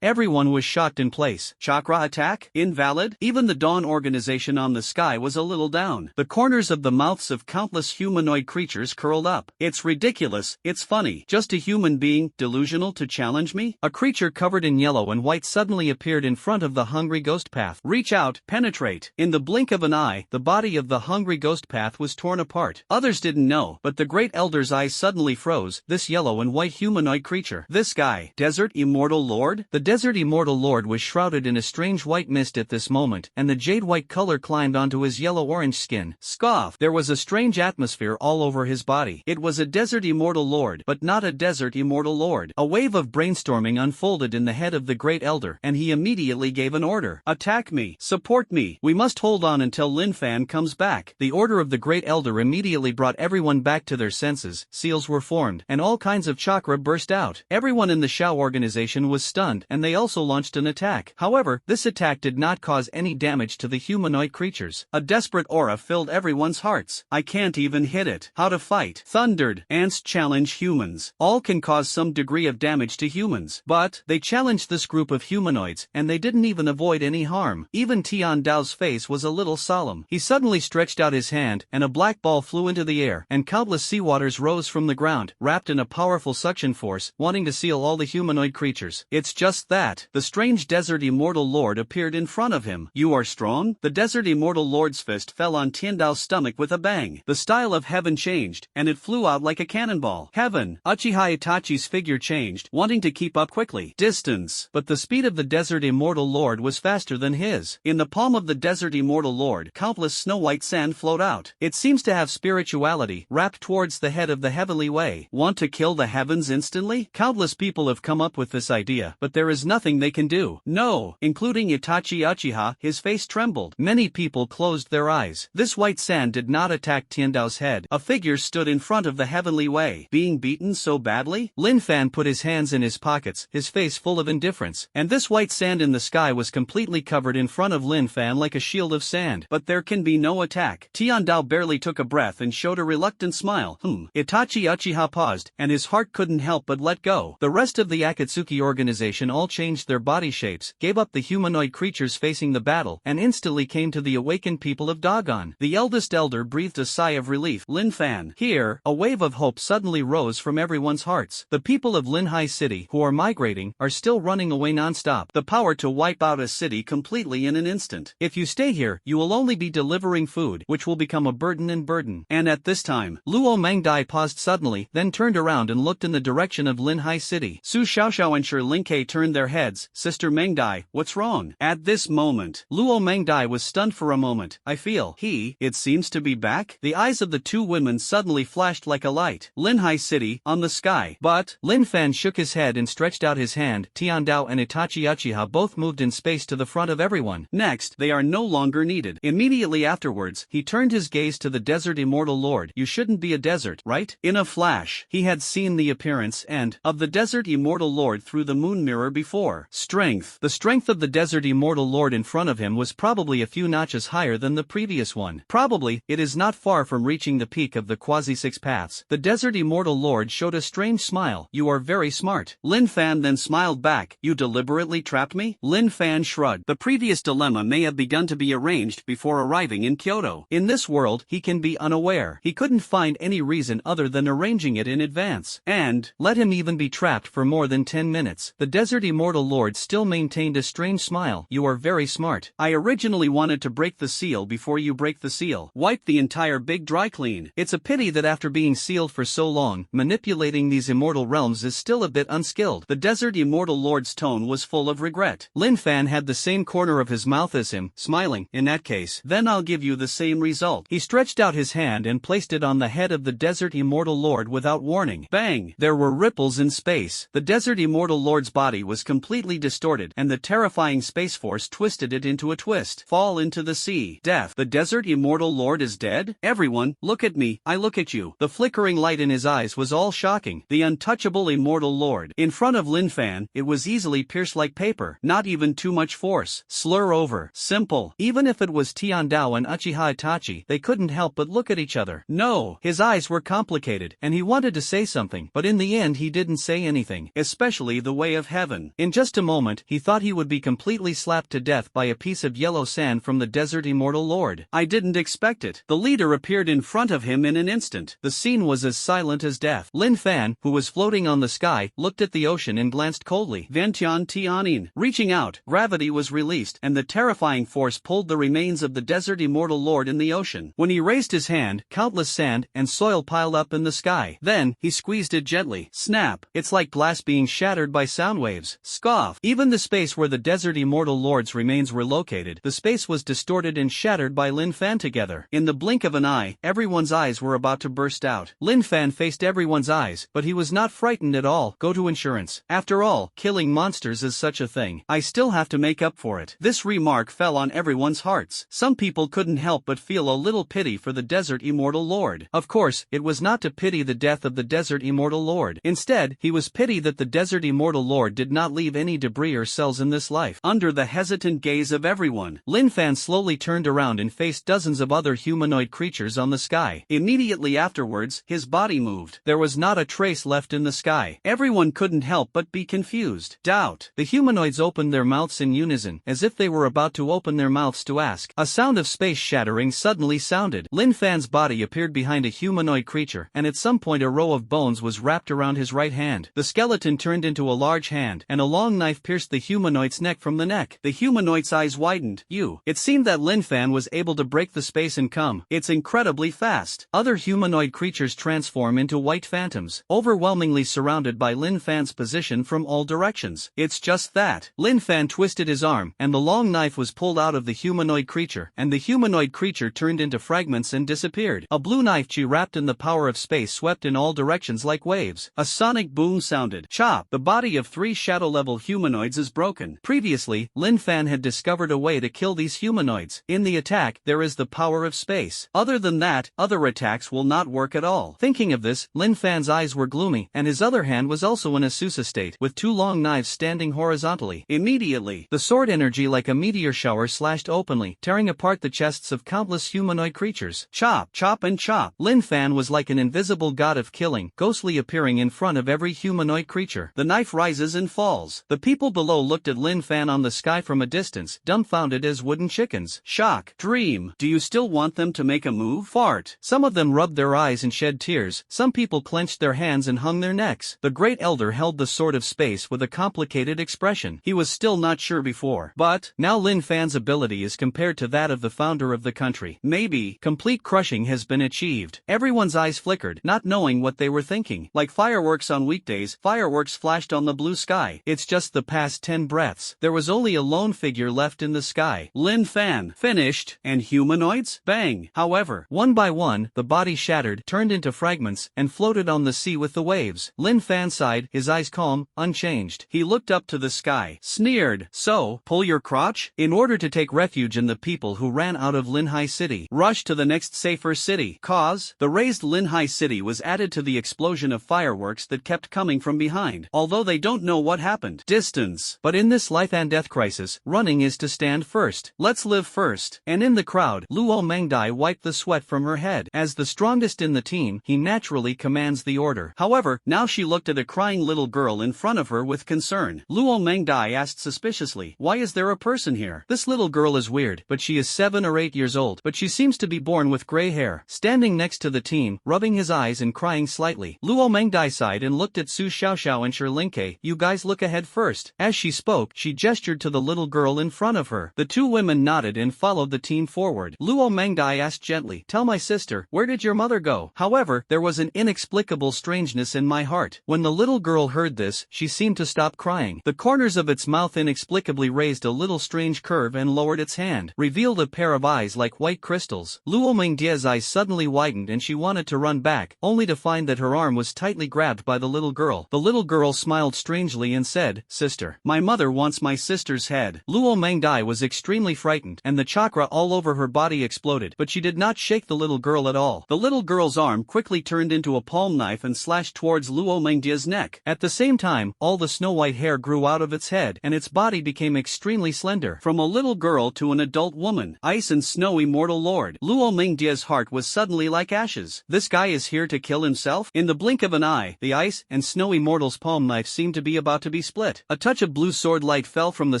Everyone was shocked in place. Chakra attack? Invalid? Even the Dawn organization on the sky was a little down. The corners of the mouths of countless humanoid creatures curled up. It's ridiculous. It's funny. Just a human being, delusional, to challenge me? A creature covered in yellow and white suddenly appeared in front of the hungry ghost path. Reach out, penetrate. In the blink of an eye, the body of the hungry ghost path was torn apart. Others didn't know, but the great elder's eyes suddenly froze. This yellow and white humanoid creature. This guy. Desert Immortal Lord? The Desert Immortal Lord was shrouded in a strange white mist at this moment, and the jade-white color climbed onto his yellow-orange skin. Scoff. There was a strange atmosphere all over his body. It was a Desert Immortal Lord, but not a Desert Immortal Lord. Lord. A wave of brainstorming unfolded in the head of the Great Elder, and he immediately gave an order. Attack me. Support me. We must hold on until Lin Fan comes back. The order of the Great Elder immediately brought everyone back to their senses, seals were formed, and all kinds of chakra burst out. Everyone in the Shao organization was stunned, and they also launched an attack. However, this attack did not cause any damage to the humanoid creatures. A desperate aura filled everyone's hearts. I can't even hit it. How to fight? Thundered. Ants challenge humans. All can cause some degree of damage to humans. But they challenged this group of humanoids, and they didn't even avoid any harm. Even Tian Dao's face was a little solemn. He suddenly stretched out his hand, and a black ball flew into the air, and countless seawaters rose from the ground, wrapped in a powerful suction force, wanting to seal all the humanoid creatures. It's just that. The strange desert immortal lord appeared in front of him. You are strong? The desert immortal lord's fist fell on Tian Dao's stomach with a bang. The style of heaven changed, and it flew out like a cannonball. Heaven. Uchiha Itachi's figure changed, wanting to keep up quickly. Distance. But the speed of the desert immortal lord was faster than his. In the palm of the desert immortal lord, countless snow-white sand flowed out. It seems to have spirituality, wrapped towards the head of the heavenly way. Want to kill the heavens instantly? Countless people have come up with this idea, but there is nothing they can do. No, including Itachi Uchiha. His face trembled. Many people closed their eyes. This white sand did not attack Tian Dao's head. A figure stood in front of the heavenly way. Being beaten so badly? Lin Fan put his hands in his pockets, his face full of indifference, and this white sand in the sky was completely covered in front of Lin Fan like a shield of sand. But there can be no attack. Tian Dao barely took a breath and showed a reluctant smile. Itachi Uchiha paused, and his heart couldn't help but let go. The rest of the Akatsuki organization all changed their body shapes, gave up the humanoid creatures facing the battle, and instantly came to the awakened people of Dagon. The eldest elder breathed a sigh of relief. Lin Fan. Here, a wave of hope suddenly rose from everyone's hearts. The people of Linhai City, who are migrating, are still running away non-stop. The power to wipe out a city completely in an instant. If you stay here, you will only be delivering food, which will become a burden. And at this time, Luo Mangdai paused suddenly, then turned around and looked in the direction of Linhai City. Su Xiaoxiao and Shi Linkei turned their heads. Sister Mangdai, what's wrong? At this moment, Luo Mangdai was stunned for a moment. I feel, it seems to be back? The eyes of the two women suddenly flashed like a light. Linhai City, on the sky. But, Lin Fan shook his head and stretched out his hand. Tian Dao and Itachi Uchiha both moved in space to the front of everyone. Next, they are no longer needed. Immediately afterwards, he turned his gaze to the desert immortal lord. You shouldn't be a desert, right? In a flash, he had seen the appearance of the desert immortal lord through the moon mirror before. Strength. The strength of the desert immortal lord in front of him was probably a few notches higher than the previous one. Probably, it is not far from reaching the peak of the quasi-six paths. The desert immortal lord showed a strange smile. You are very smart. Lin Fan then smiled back. You deliberately trapped me? Lin Fan shrugged. The previous dilemma may have begun to be arranged before arriving in Kyoto. In this world, he can be unaware. He couldn't find any reason other than arranging it in advance. And, let him even be trapped for more than 10 minutes. The desert immortal lord still maintained a strange smile. You are very smart. I originally wanted to break the seal before you break the seal. Wipe the entire big dry clean. It's a pity that after being sealed for so long, manipulating these immortal realms is still a bit unskilled. The desert immortal lord's tone was full of regret. Lin Fan had the same corner of his mouth as him, smiling. In that case, then I'll give you the same result. He stretched out his hand and placed it on the head of the desert immortal lord without warning. Bang! There were ripples in space. The desert immortal lord's body was completely distorted, and the terrifying space force twisted it into a twist. Fall into the sea. Death. The desert immortal lord is dead? Everyone, look at me, I look at you. The flickering light in his eyes was all shocking. The untouchable immortal lord. In front of Lin Fan, it was easily pierced like paper. Not even too much force. Slur over. Simple. Even if it was Tian Dao and Uchiha Itachi, they couldn't help but look at each other. No. His eyes were complicated, and he wanted to say something, but in the end he didn't say anything, especially the way of heaven. In just a moment, he thought he would be completely slapped to death by a piece of yellow sand from the desert immortal lord. I didn't expect it. The leader appeared in front of him in an instant. The scene was as silent as death. Lin Fan, who was floating on the sky, looked at the ocean and glanced coldly. Ventian Tianin. Reaching out, gravity was released, and the terrifying force pulled the remains of the desert immortal lord in the ocean. When he raised his hand, countless sand and soil piled up in the sky. Then, he squeezed it gently. Snap. It's like glass being shattered by sound waves. Scoff. Even the space where the desert immortal lord's remains were located, the space was distorted and shattered by Lin Fan together. In the blink of an eye, everyone's eyes were about to burst out. Lin Fan faced everyone's eyes, but he was not frightened at all, go to insurance. After all, killing monsters is such a thing. I still have to make up for it. This remark fell on everyone's hearts. Some people couldn't help but feel a little pity for the Desert Immortal Lord. Of course, it was not to pity the death of the Desert Immortal Lord. Instead, he was pity that the Desert Immortal Lord did not leave any debris or cells in this life. Under the hesitant gaze of everyone, Lin Fan slowly turned around and faced dozens of other humanoid creatures on the sky. Immediately afterwards, his body moved. There was not a trace left in the sky. Everyone couldn't help but be confused. Doubt. The humanoids opened their mouths in unison, as if they were about to open their mouths to ask. A sound of space shattering suddenly sounded. Lin Fan's body appeared behind a humanoid creature, and at some point a row of bones was wrapped around his right hand. The skeleton turned into a large hand, and a long knife pierced the humanoid's neck from the neck. The humanoid's eyes widened. It seemed that Lin Fan was able to break the space and come. It's incredibly fast. Other humanoid creatures transform into white phantoms, overwhelmingly surrounded by Lin Fan's position from all directions. It's just that. Lin Fan twisted his arm, and the long knife was pulled out of the humanoid creature, and the humanoid creature turned into fragments and disappeared. A blue knife wrapped in the power of space swept in all directions like waves. A sonic boom sounded. Chop! The body of 3 shadow-level humanoids is broken. Previously, Lin Fan had discovered a way to kill these humanoids. In the attack, there is the power of space. Other than that, other attacks will not work at all. Thinking of this, Lin Fan's eyes were gloomy, and his other hand was also in a Susa state, with 2 long knives standing horizontally. Immediately, the sword energy like a meteor shower slashed openly, tearing apart the chests of countless humanoid creatures. Chop, chop and chop. Lin Fan was like an invisible god of killing, ghostly appearing in front of every humanoid creature. The knife rises and falls. The people below looked at Lin Fan on the sky from a distance, dumbfounded as wooden chickens. Shock. Dream. Do you still want them to make a move? Fart. Some of them rubbed their eyes and shed tears. Some people clenched their hands and hung their necks. The great elder held the sword of space with a complicated expression. He was still not sure before. But now Lin Fan's ability is compared to that of the founder of the country. Maybe complete crushing has been achieved. Everyone's eyes flickered, not knowing what they were thinking. Like fireworks on weekdays, fireworks flashed on the blue sky. It's just the past 10 breaths. There was only a lone figure left in the sky. Lin Fan. Finished. And humanoids? Bang. However, one by one, the body shattered, turned into fragments, and floated on the sea with the waves. Lin Fan sighed, his eyes calm, unchanged. He looked up to the sky, sneered. So, pull your crotch? In order to take refuge in the people who ran out of Linhai City, rush to the next safer city. Cause? The raised Linhai City was added to the explosion of fireworks that kept coming from behind, although they don't know what happened. Distance. But in this life and death crisis, running is to stand first. Let's live first. And in the crowd, Luo Mangdai wiped the sweat from her head. As the strongest in the team, he naturally commands the order. However, now she looked at a crying little girl in front of her with concern. Luo Mangdai asked suspiciously, "Why is there a person here? This little girl is weird, but she is 7 or 8 years old, but she seems to be born with gray hair." Standing next to the team, rubbing his eyes and crying slightly, Luo Mangdai sighed and looked at Su Xiaoxiao and Linke. "You guys look ahead first." As she spoke, she gestured to the little girl in front of her. The 2 women nodded and followed the team forward. Luo Mangdai asked gently, "Tell my sister, where did your mother go?" However, there was an inexplicable strangeness in my heart. When the little girl heard this, she seemed to stop crying. The corners of its mouth inexplicably raised a little strange curve and lowered its hand, revealed a pair of eyes like white crystals. Luo Mingdia's eyes suddenly widened and she wanted to run back, only to find that her arm was tightly grabbed by the little girl. The little girl smiled strangely and said, "Sister, my mother wants my sister's head." Luo Mangdai was extremely frightened, and the chakra all over her body exploded, but she did not shake the little girl at all. The little girl's arm quickly turned into a palm knife and slashed towards Luo Mengdia's neck. At the same time, all the snow-white hair grew out of its head, and its body became extremely slender. From a little girl to an adult woman, Ice and Snow Immortal Lord, Luo Mengdia's heart was suddenly like ashes. This guy is here to kill himself? In the blink of an eye, the Ice and Snow Immortal's palm knife seemed to be about to be split. A touch of blue sword light fell from the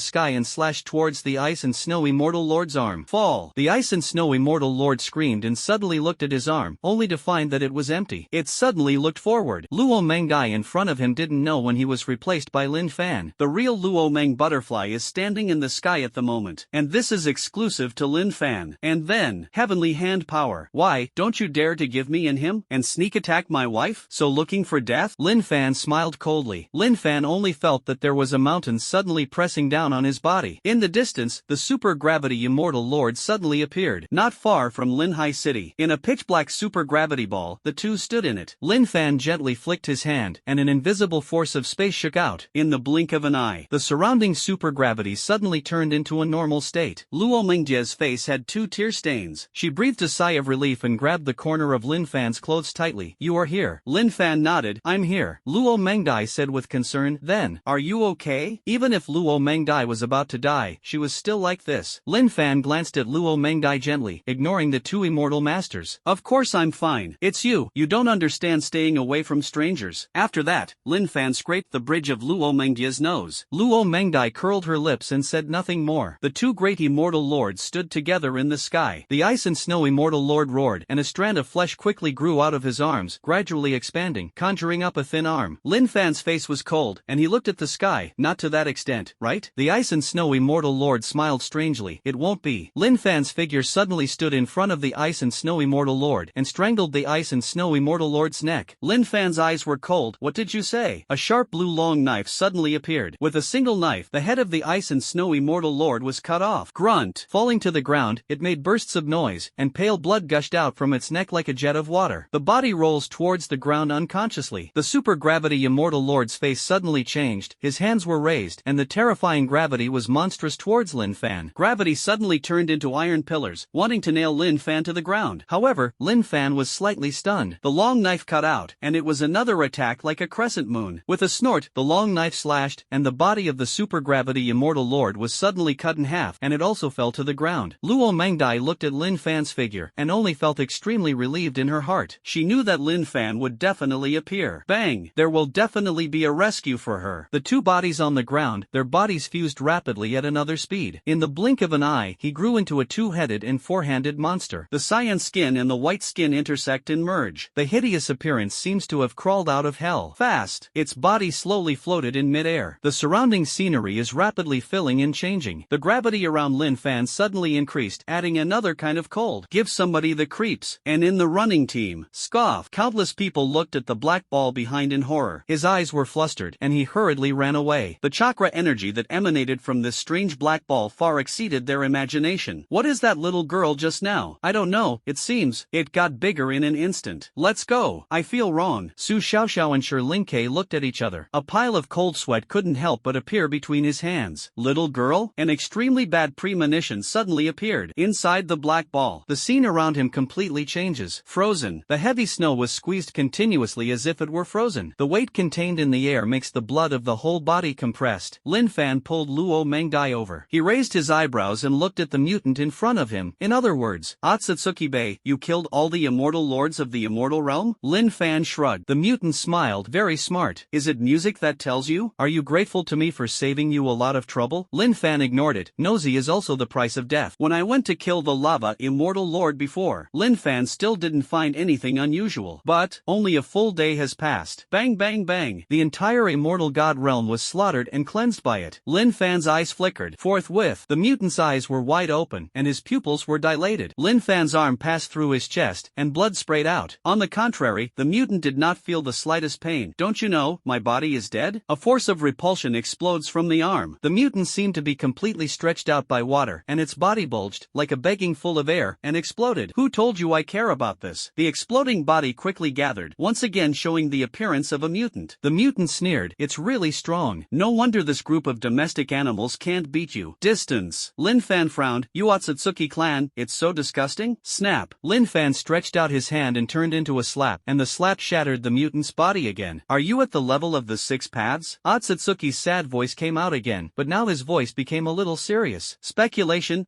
sky and slashed towards the Ice and Snow Immortal Lord's arm. Fall! The Ice and Snow Immortal Lord screamed and suddenly looked at his arm, only to find that it was empty. It suddenly looked forward. Luo Mengdai in front of him didn't know when he was replaced by Lin Fan. The real Luo Meng butterfly is standing in the sky at the moment, and this is exclusive to Lin Fan. And then, heavenly hand power. Why, don't you dare to give me and him, and sneak attack my wife? So looking for death? Lin Fan smiled coldly. Lin Fan only felt that there was a mountain suddenly pressing down on his body. In the distance, the super-gravity Immortal Lord suddenly appeared, not far from Linhai City. In a pitch-black super-gravity ball, the two stood in it. Lin Fan gently flicked his hand, hand, and an invisible force of space shook out. In the blink of an eye, the surrounding supergravity suddenly turned into a normal state. Luo Mengjia's face had 2 tear stains. She breathed a sigh of relief and grabbed the corner of Lin Fan's clothes tightly. You are here. Lin Fan nodded. I'm here, Luo Mangdai said with concern. Then, are you okay? Even if Luo Mangdai was about to die, she was still like this. Lin Fan glanced at Luo Mangdai gently, ignoring the 2 immortal masters. Of course I'm fine. It's you. You don't understand staying away from strangers. After that, Lin Fan scraped the bridge of Luo Mengjia's nose. Luo Mangdai curled her lips and said nothing more. The 2 great immortal lords stood together in the sky. The ice and snow immortal lord roared, and a strand of flesh quickly grew out of his arms, gradually expanding, conjuring up a thin arm. Lin Fan's face was cold, and he looked at the sky. Not to that extent, right? The ice and snow immortal lord smiled strangely. It won't be. Lin Fan's figure suddenly stood in front of the ice and snow immortal lord, and strangled the ice and snow immortal lord's neck. Lin Fan's eyes were cold. What did you say? A sharp blue long knife suddenly appeared. With a single knife, the head of the ice and snow immortal lord was cut off. Grunt. Falling to the ground, it made bursts of noise, and pale blood gushed out from its neck like a jet of water. The body rolls towards the ground unconsciously. The supergravity immortal lord's face suddenly changed, his hands were raised, and the terrifying gravity was monstrous towards Lin Fan. Gravity suddenly turned into iron pillars, wanting to nail Lin Fan to the ground. However, Lin Fan was slightly stunned. The long knife cut out, and it was another attack like a crescent moon. With a snort, the long knife slashed, and the body of the supergravity immortal lord was suddenly cut in half, and it also fell to the ground. Luo Mangdai looked at Lin Fan's figure, and only felt extremely relieved in her heart. She knew that Lin Fan would definitely appear. Bang! There will definitely be a rescue for her. The 2 bodies on the ground, their bodies fused rapidly at another speed. In the blink of an eye, he grew into a 2-headed and 4-handed monster. The cyan skin and the white skin intersect and merge. The hideous appearance seems to have crawled out of hell. Fast! Its body slowly floated in midair. The surrounding scenery is rapidly filling and changing. The gravity around Lin Fan suddenly increased, adding another kind of cold. Give somebody the creeps. And in the running team, scoff. Countless people looked at the black ball behind in horror. His eyes were flustered, and he hurriedly ran away. The chakra energy that emanated from this strange black ball far exceeded their imagination. What is that little girl just now? I don't know, it seems. It got bigger in an instant. Let's go. I feel wrong. Su Xiaoxiao and Shi Lingke looked at each other. A pile of cold sweat couldn't help but appear between his hands. Little girl? An extremely bad premonition suddenly appeared. Inside the black ball, the scene around him completely changes. Frozen. The heavy snow was squeezed continuously as if it were frozen. The weight contained in the air makes the blood of the whole body compressed. Lin Fan pulled Luo Mangdai over. He raised his eyebrows and looked at the mutant in front of him. In other words, Otsutsuki-Bei, you killed all the immortal lords of the Immortal Realm? Lin Fan shrugged. The mutant smiled. Very smart. Is it music that tells you? Are you grateful to me for saving you a lot of trouble? Lin Fan ignored it. Nosy is also the price of death. When I went to kill the lava immortal lord before, Lin Fan still didn't find anything unusual. But, only a full day has passed. Bang bang bang. The entire immortal god realm was slaughtered and cleansed by it. Lin Fan's eyes flickered. Forthwith, the mutant's eyes were wide open, and his pupils were dilated. Lin Fan's arm passed through his chest, and blood sprayed out. On the contrary, the mutant did not feel the slightest pain. Don't you know, my body is dead? A force of repulsion explodes from the arm. The mutant seemed to be completely stretched out by water, and its body bulged, like a begging full of air, and exploded. Who told you I care about this? The exploding body quickly gathered, once again showing the appearance of a mutant. The mutant sneered. It's really strong. No wonder this group of domestic animals can't beat you. Distance. Lin Fan frowned. You Otsutsuki clan, it's so disgusting? Snap. Lin Fan stretched out his hand and turned into a slap, and the slap shattered the mutant's body again. Are you at the level of the 6 paths? Otsutsuki's sad voice came out again, but now his voice became a little serious. Speculation,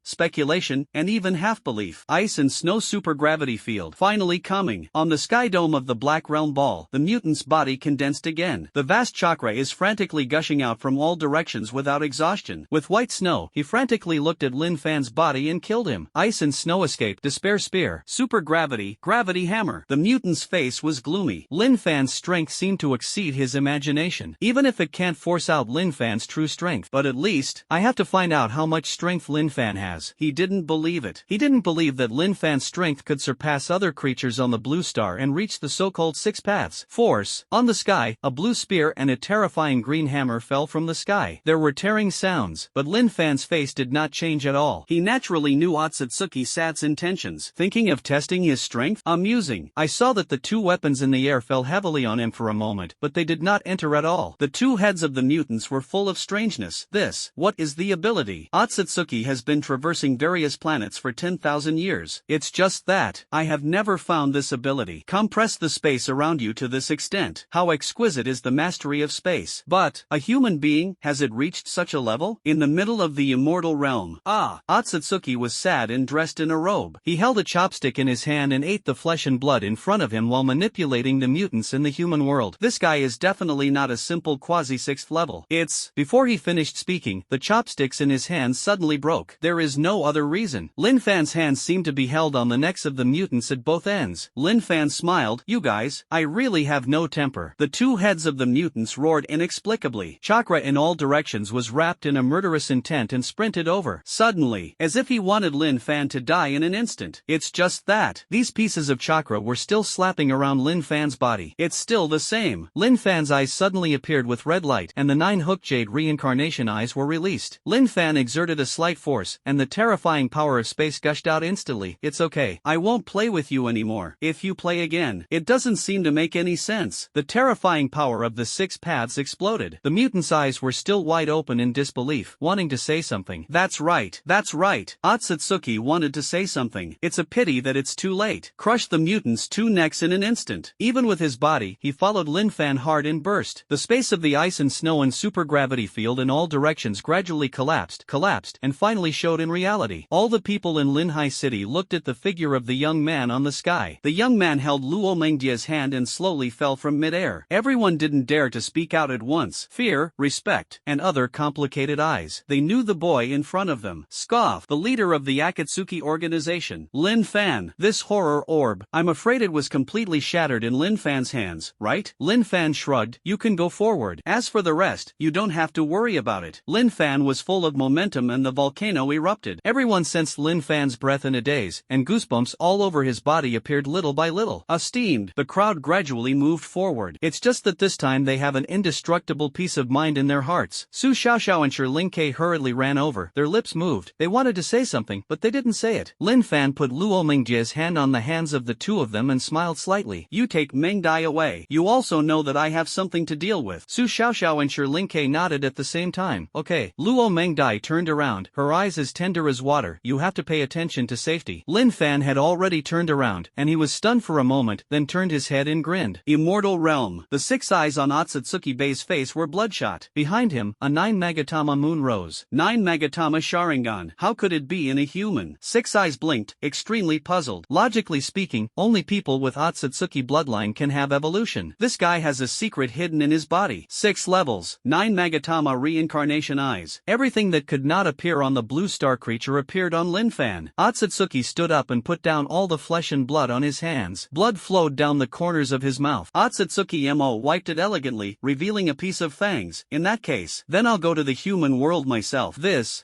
and even half-belief. Ice and snow supergravity field. Finally coming. On the sky dome of the Black Realm Ball, the mutant's body condensed again. The vast chakra is frantically gushing out from all directions without exhaustion. With white snow, he frantically looked at Lin Fan's body and killed him. Ice and snow escape. Despair spear. Supergravity. Gravity hammer. The mutant's face was gloomy. Lin Fan's strength seemed to exceed his imagination. Even if it can't force out Lin Fan's true strength. But at least, I have to find out how much strength Lin Fan has. He didn't believe it. He didn't believe that Lin Fan's strength could surpass other creatures on the blue star and reach the so-called 6 paths. Force. On the sky, a blue spear and a terrifying green hammer fell from the sky. There were tearing sounds, but Lin Fan's face did not change at all. He naturally knew Otsutsuki Sat's intentions. Thinking of testing his strength? Amusing. I saw that the 2 weapons in the air fell heavily on him him for a moment, but they did not enter at all. The two heads of the mutants were full of strangeness. What is the ability? Otsutsuki has been traversing various planets for 10,000 years. It's just that, I have never found this ability. Compress the space around you to this extent. How exquisite is the mastery of space. But, a human being, has it reached such a level? In the middle of the Immortal Realm. Otsutsuki was sad and dressed in a robe. He held a chopstick in his hand and ate the flesh and blood in front of him while manipulating the mutants in the human world. This guy is definitely not a simple quasi-6th level. Before he finished speaking, the chopsticks in his hands suddenly broke. There is no other reason. Linfan's hands seemed to be held on the necks of the mutants at both ends. Linfan smiled. You guys, I really have no temper. The two heads of the mutants roared inexplicably. Chakra in all directions was wrapped in a murderous intent and sprinted over. Suddenly, as if he wanted Lin Fan to die in an instant. It's just that. These pieces of chakra were still slapping around Lin Fan's body. It's still the same. Lin Fan's eyes suddenly appeared with red light, and the 9-hook jade reincarnation eyes were released. Lin Fan exerted a slight force, and the terrifying power of space gushed out instantly. It's okay. I won't play with you anymore. If you play again, it doesn't seem to make any sense. The terrifying power of the 6 paths exploded. The mutant's eyes were still wide open in disbelief, wanting to say something. That's right. Otsutsuki wanted to say something. It's a pity that it's too late. Crush the mutant's 2 necks in an instant. Even with his body, he followed Lin Fan hard and burst. The space of the ice and snow and supergravity field in all directions gradually collapsed, and finally showed in reality. All the people in Linhai City looked at the figure of the young man on the sky. The young man held Luo Mengjia's hand and slowly fell from midair. Everyone didn't dare to speak out at once. Fear, respect, and other complicated eyes. They knew the boy in front of them. Scoff, the leader of the Akatsuki organization. Lin Fan. This horror orb. I'm afraid it was completely shattered in Lin Fan's hands, right? Lin Fan shrugged. You can go forward. As for the rest, you don't have to worry about it. Lin Fan was full of momentum and the volcano erupted. Everyone sensed Lin Fan's breath in a daze, and goosebumps all over his body appeared little by little. Steamed, the crowd gradually moved forward. It's just that this time they have an indestructible peace of mind in their hearts. Su Xiaoxiao and Lin-Kei hurriedly ran over. Their lips moved. They wanted to say something, but they didn't say it. Lin Fan put Luo Mengjia's hand on the hands of the two of them and smiled slightly. You take Mangdai away. You also know that I have something to deal with. Su Xiaoxiao and Lin-Kei nodded at the same time. Okay. Luo Mangdai turned around, her eyes as tender as water. You have to pay attention to safety. Lin Fan had already turned around, and he was stunned for a moment, then turned his head and grinned. Immortal Realm. The 6 eyes on Otsutsuki Bei's face were bloodshot. Behind him, a 9 Magatama moon rose. 9 Magatama Sharingan. How could it be in a human? 6 eyes blinked, extremely puzzled. Logically speaking, only people with Otsutsuki bloodline can have evolution. This guy has a secret hidden in his body. 6 levels. 9 Magatama reincarnation eyes. Everything that could not appear on the blue star creature appeared on Lin Fan. Otsutsuki stood up and put down all the flesh and blood on his hands. Blood flowed down the corners of his mouth. Otsutsuki Mo wiped it elegantly, revealing a piece of fangs. In that case, then I'll go to the human world myself.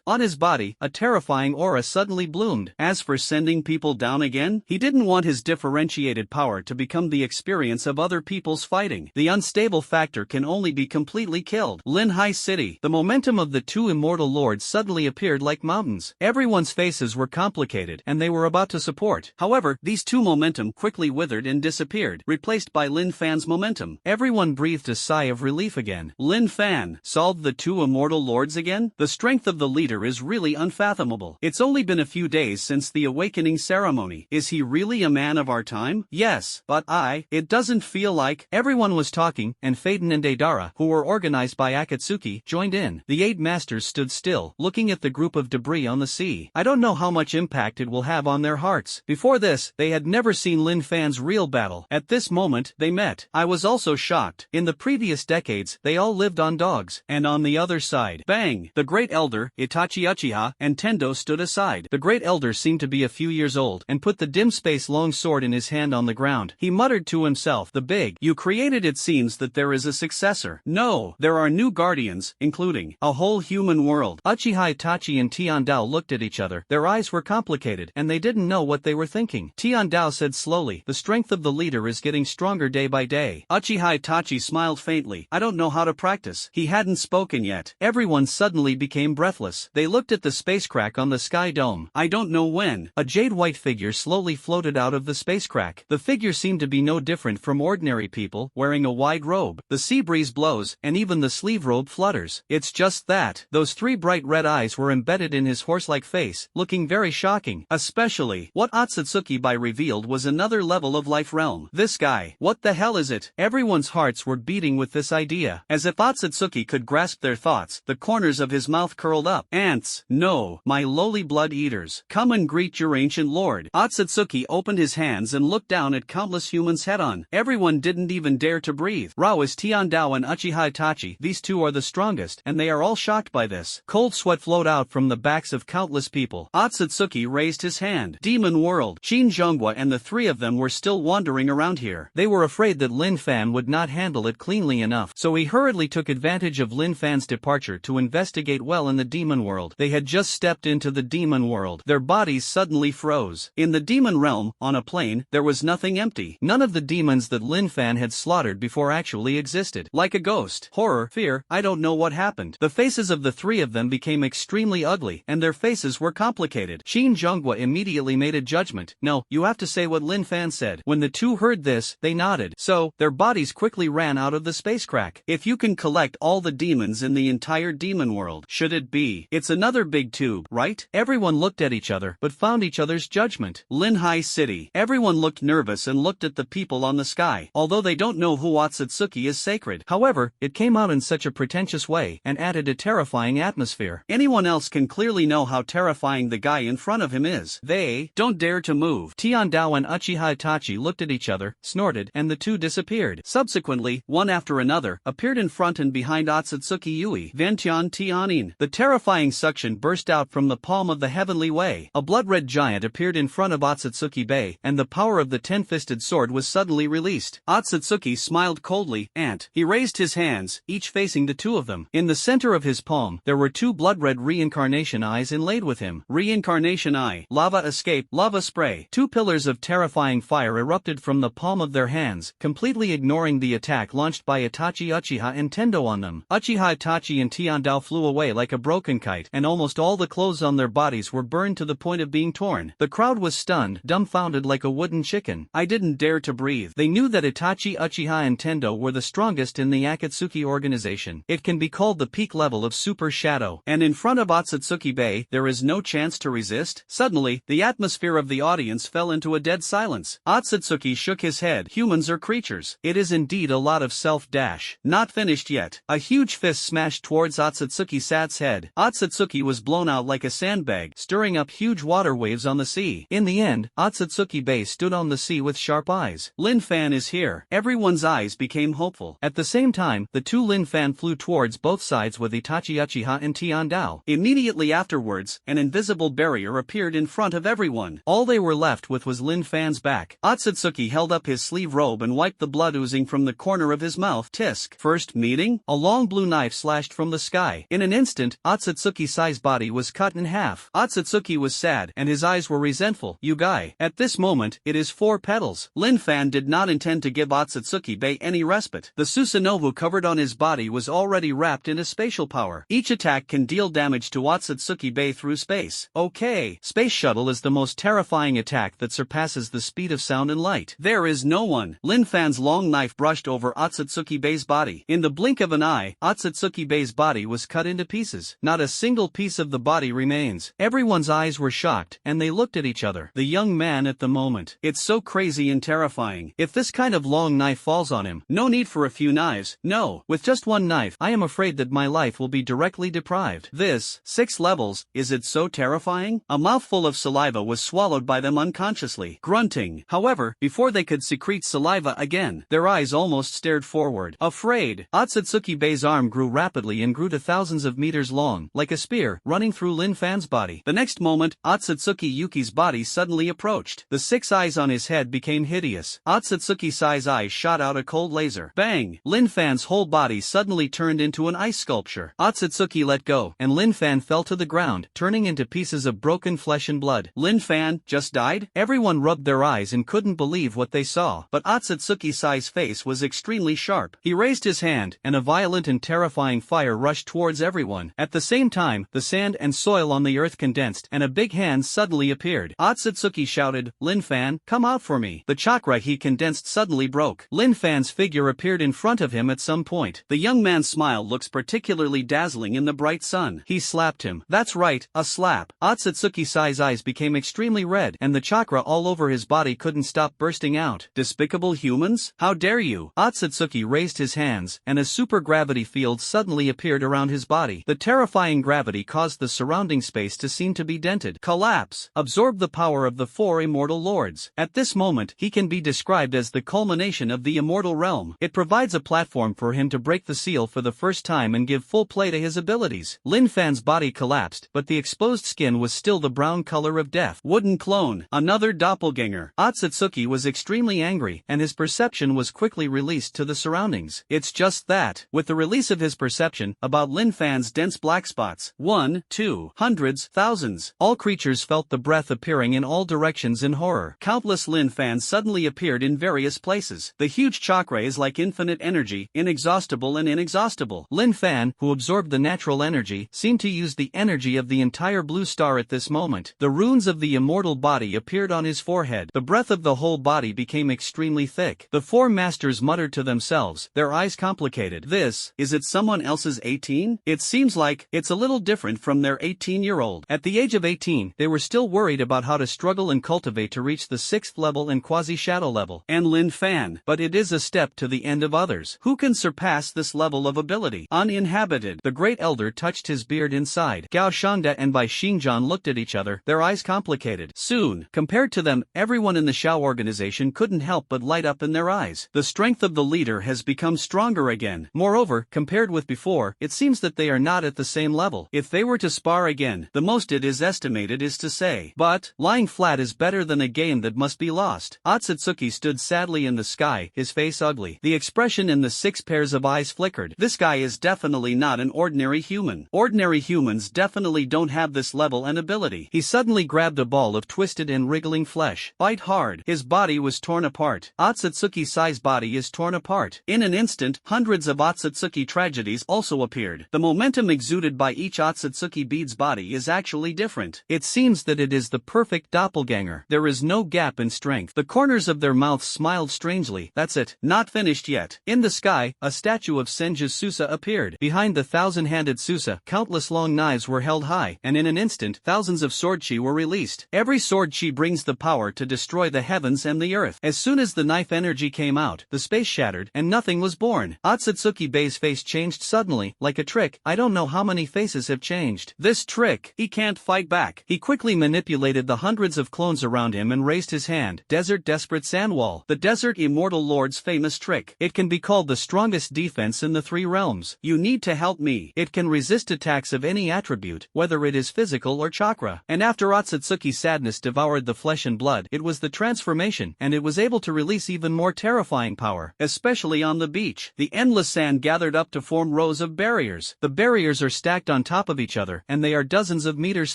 On his body, a terrifying aura suddenly bloomed. As for sending people down again, he didn't want his differentiated power to become the experience of other people's fighting. The unstable factor can only be completely killed. Linhai City. The momentum of the 2 immortal lords suddenly appeared like mountains. Everyone's faces were complicated, and they were about to support. However, these 2 momentum quickly withered and disappeared, replaced by Lin Fan's momentum. Everyone breathed a sigh of relief again. Lin Fan solved the 2 immortal lords again? The strength of the leader is really unfathomable. It's only been a few days since the awakening ceremony. Is he really a man of our time? Yes, but it doesn't feel like. Everyone was talking, and Payne and Adara, who were organized by Akatsuki, joined in. The 8 masters stood still, looking at the group of debris on the sea. I don't know how much impact it will have on their hearts. Before this, they had never seen Lin Fan's real battle. At this moment, they met. I was also shocked. In the previous decades, they all lived on dogs. And on the other side, bang! The Great Elder, Itachi Uchiha, and Tendo stood aside. The Great Elder seemed to be a few years old, and put the dim space long sword in his hand on the ground. He muttered to himself, the big, you created. It seems that there is a successor. No, there are new guardians, including a whole human world. Uchiha Itachi and Tiandao looked at each other. Their eyes were complicated, and they didn't know what they were thinking. Tiandao said slowly, the strength of the leader is getting stronger day by day. Uchiha Itachi smiled faintly. I don't know how to practice. He hadn't spoken yet. Everyone suddenly became breathless. They looked at the space crack on the sky dome. I don't know when. A jade white figure slowly floated out of the space crack. The figure seemed to be no different from ordinary people, wearing a wide robe. The sea breeze blows, and even the sleeve robe flutters. It's just that. Those 3 bright red eyes were embedded in his horse-like face, looking very shocking. Especially, what Otsutsuki Bai revealed was another level of life realm. This guy, what the hell is it? Everyone's hearts were beating with this idea. As if Otsutsuki could grasp their thoughts, the corners of his mouth curled up. Ants, no, my lowly blood eaters. Come and greet your ancient lord. Otsutsuki opened his hands and looked down at countless humans head-on. Everyone didn't even dare to breathe. Rao is Tiandao and Uchiha Itachi. These two are the strongest, and they are all shocked by this. Cold sweat flowed out from the backs of countless people. Otsutsuki raised his hand. Demon world. Shinjongwa and the 3 of them were still wandering around here. They were afraid that Lin Fan would not handle it cleanly enough, so he hurriedly took advantage of Lin Fan's departure to investigate well in the demon world. They had just stepped into the demon world. Their bodies suddenly froze. In the demon realm, on a plain, there was nothing empty. None of the demons that Lin Fan had slaughtered before actually existed. Like a ghost. Horror, fear, I don't know what happened. The faces of the 3 of them became extremely ugly, and their faces were complicated. Shinjongwa immediately made a judgment. No, you have to say what Lin Fan said. When the 2 heard this, they nodded. So, their bodies quickly ran out of the space crack. If you can collect all the demons in the entire demon world, should it be? It's another big tube, right? Everyone looked at each other, but found each other's judgment. Linhai City. Everyone looked nervous and looked at the people on the sky. Although they don't know who Otsutsuki is sacred. However, it came out in such a pretentious way, and added a terrifying atmosphere. Anyone else can clearly know how terrifying the guy in front of him is. They don't dare to move. Tiandao and Uchiha Itachi looked at each other, snorted, and the 2 disappeared. Subsequently, one after another, appeared in front and behind Otsutsuki Yui. Ventian Tianin. The terrifying suction burst out from the palm of the heavenly way. A blood-red giant appeared in front of Otsutsuki Bai, and the power of the 10-fisted sword was suddenly released. Otsutsuki smiled coldly, and he raised his hands, each facing the 2 of them. In the center of his palm, there were 2 blood-red reincarnation eyes inlaid with him. Reincarnation eye. Lava escape. Lava spray. 2 pillars of terrifying fire erupted from the palm of their hands, completely ignoring the attack launched by Itachi, Uchiha and Tendo on them. Uchiha Itachi and Tiandao flew away like a broken kite, and almost all the clothes on their bodies were burned to the point of being torn. The crowd was stunned, dumbfounded like a wooden chicken. I didn't dare to breathe. They knew that Itachi, Uchiha and Tendo were the strongest in the Akatsuki organization. It can be called the peak level of Super Shadow. And in front of Otsutsuki Bai, there is no chance to resist? Suddenly, the atmosphere of the audience fell into a dead silence. Otsutsuki shook his head. Humans are creatures. It is indeed a lot of self-dash. Not finished yet. A huge fist smashed towards Otsutsuki Sat's head. Otsutsuki was blown out like a sandbag, stirring up huge water waves on the sea. In the end, Otsutsuki Bai stood on the sea with sharp eyes. Lin Fan is here. Everyone's eyes became hopeful. At the same time, the 2 Lin Fan flew towards both sides with Itachi, Uchiha and Tiandao. Immediately afterwards, an invisible barrier appeared in front of everyone. All they were left with was Lin Fan's back. Otsutsuki held up his sleeve robe and wiped the blood oozing from the corner of his mouth. Tisk. First meeting? A long blue knife slashed from the sky. In an instant, Otsutsuki Sai's body was cut in half. Otsutsuki was sad, and his eyes were resentful. You guy. At this moment, it is 4 petals. Lin Fan did not intend to give Otsutsuki Bai any respite. The Susanoo covered on his body was already wrapped in a spatial power. Each attack can deal damage to Otsutsuki Bai through space. Okay. Space shuttle is the most terrifying attack that surpasses the speed of sound and light. There is no one. Lin Fan's long knife brushed over Otsutsuki Bai's body. In the blink of an eye, Otsutsuki Bai's body was cut into pieces. Not a single piece of the body remains. Everyone's eyes were shocked, and they looked at each other. The young man at the moment. It's so crazy and terrifying. If this kind of long knife falls on him, no need for a few knives. No, with just one knife, I am afraid that my life will be directly deprived. This, 6 levels, is it so terrifying? A mouthful of saliva was swallowed by them unconsciously, grunting. However, before they could secrete saliva again, their eyes almost stared forward. Afraid, Otsutsuki Bai's arm grew rapidly and grew to thousands of meters long, like a spear, running through Lin Fan's body. The next moment, Otsutsuki Yuki's body suddenly approached. The 6 eyes on his head became hideous. Otsutsuki Sai's eyes shot out a cold laser. Bang! Lin Fan's whole body suddenly turned into an ice sculpture. Otsutsuki let go, and Lin Fan fell to the ground, turning into pieces of broken flesh and blood. Lin Fan just died? Everyone rubbed their eyes and couldn't believe what they saw. But Otsutsuki Sai's face was extremely sharp. He raised his hand, and a violent and terrifying fire rushed towards everyone. At the same time, the sand and soil on the earth condensed, and a big hand suddenly appeared. Otsutsuki shouted, Lin Fan, come out for me. The chakra he condensed suddenly broke. Lin Fan's figure appeared in front of him at some point. The young man's smile looks particularly dazzling in the bright sun. He slapped him. That's right, a slap. Otsutsuki-sai's eyes became extremely red, and the chakra all over his body couldn't stop bursting out. Despicable humans? How dare you? Otsutsuki raised his hands, and a super-gravity field suddenly appeared around his body. The terrifying gravity caused the surrounding space to seem to be dented. Collapse. Absorb the power of the four immortal lords. At this moment, he can be described as the culmination of the Immortal Realm. It provides a platform for him to break the seal for the first time and give full play to his abilities. Lin Fan's body collapsed, but the exposed skin was still the brown color of death. Wooden clone. Another doppelganger. Otsutsuki was extremely angry, and his perception was quickly released to the surroundings. It's just that, with the release of his perception about Lin Fan's dense black spots, 1, 2, hundreds, thousands, all creatures felt the breath appearing in all directions in horror. Countless Lin Fans suddenly appeared in various places. The huge chakra is like infinite energy, inexhaustible and inexhaustible. Lin Fan, who absorbed the natural energy, seemed to use the energy of the entire blue star at this moment. The runes of the immortal body appeared on his forehead. The breath of the whole body became extremely thick. The four masters muttered to themselves, their eyes complicated. Is it someone else's 18? It seems like it's a little different from their 18-year-old. At the age of 18, they were still worried about how to struggle and cultivate to reach the 6th level and quasi-shadow level. And Lin Fan. But it is a step to the end of others. Who can surpass this level of ability? Uninhabited. The great elder touched his beard inside. Gao Shanda and Bai Xingjan looked at each other, their eyes complicated. Soon, compared to them, everyone in the Shao organization couldn't help but light up in their eyes. The strength of the leader has become stronger again. Moreover, compared with before, it seems that they are not at the same level. If they were to spar again, the most it is estimated is to say. But, lying flat is better than a game that must be lost. Otsutsuki stood sadly in the sky, his face ugly. The expression in the 6 pairs of eyes flickered. This guy is definitely not an ordinary human. Ordinary humans definitely don't have this level and ability. He suddenly grabbed a ball of twisted and wriggling flesh. Bite hard. His body was torn apart. Otsutsuki-sai's body is torn apart. In an instant, hundreds of Otsutsuki tragedies also appeared. The momentum exuded by each Otsutsuki bead's body is actually different. It seems that it is the perfect doppelganger. There is no gap in strength. The corners of their mouths smiled strangely. That's it. Not finished yet. In the sky, a statue of Senju Susa appeared. Behind the thousand-handed Susa, countless long knives were held high, and in an instant, thousands of sword chi were released. Every sword chi brings the power to destroy the heavens and the earth. As soon as the knife energy came out, the space shattered, and nothing was born. Otsutsuki Bei's face changed suddenly, like a trick. I don't know how many faces have changed. This trick, he can't fight back. He quickly manipulated the hundreds of clones around him and raised his hand. Desert Desperate Sandwall. The Desert Immortal Lord's famous trick. It can be called the strongest defense in the 3 realms. You need to help me. It can resist attacks of any attribute, whether it is physical or chakra. And after Otsutsuki's sadness devoured the flesh and blood, it was the transformation, and it was able to release even more terrifying power, especially on the beach. The endless sand gathered up to form rows of barriers. The barriers are stacked on top of each other, and they are dozens of meters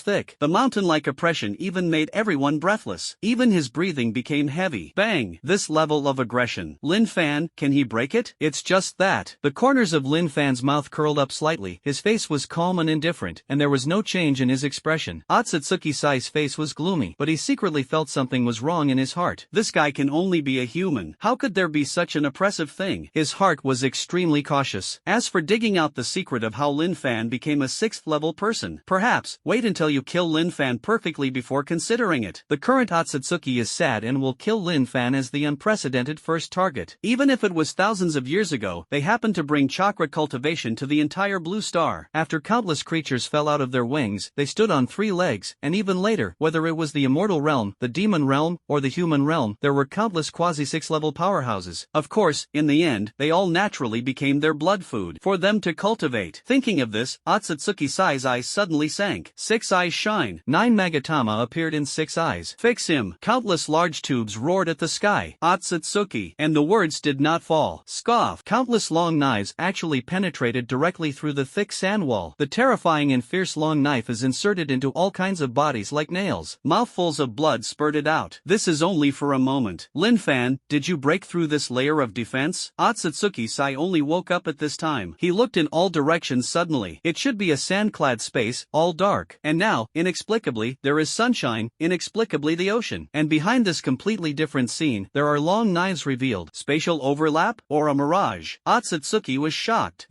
thick. The mountain-like oppression even made everyone breathless. Even his breathing became heavy. Bang! This level of aggression. Lin Fan, can he break it? It's just that. The corners of Lin Fan's mouth curled up slightly. His face was calm and indifferent, and there was no change in his expression. Otsutsuki-sai's face was gloomy, but he secretly felt something was wrong in his heart. This guy can only be a human. How could there be such an oppressive thing? His heart was extremely cautious. As for digging out the secret of how Lin Fan became a 6th level person, perhaps, wait until you kill Lin Fan perfectly before considering it. The current Otsutsuki is sad and will kill Lin Fan as the unprecedented first target. Even if it was thousands of years ago, they happened to bring chakra cultivation to the entire blue star. After countless creatures fell out of their wings, they stood on 3 legs, and even later, whether it was the Immortal Realm, the Demon Realm, or the Human Realm, there were countless quasi-6 level powerhouses. Of course, in the end, they all naturally became their blood food for them to cultivate. Thinking of this, Otsutsuki-sai's eyes suddenly sank. 6 eyes shine. 9 Magatama appeared in 6 eyes. Fix him. Countless large tubes roared at the sky. Otsutsuki. And the words did not fall. Scoff. Countless long knives actually penetrated directly through the thick sand wall. The terrifying and fierce long knife is inserted into all kinds of bodies like nails. Mouthfuls of blood spurted out. This is only for a moment. Lin Fan, did you break through this layer of defense? Otsutsuki-sai only woke up at this time. He looked in all directions suddenly. It should be a sand-clad space, all dark. And now, inexplicably, there is sunshine, inexplicably the ocean. And behind this completely different scene, there are long knives science revealed. Spatial overlap? Or a mirage? Otsutsuki was shocked.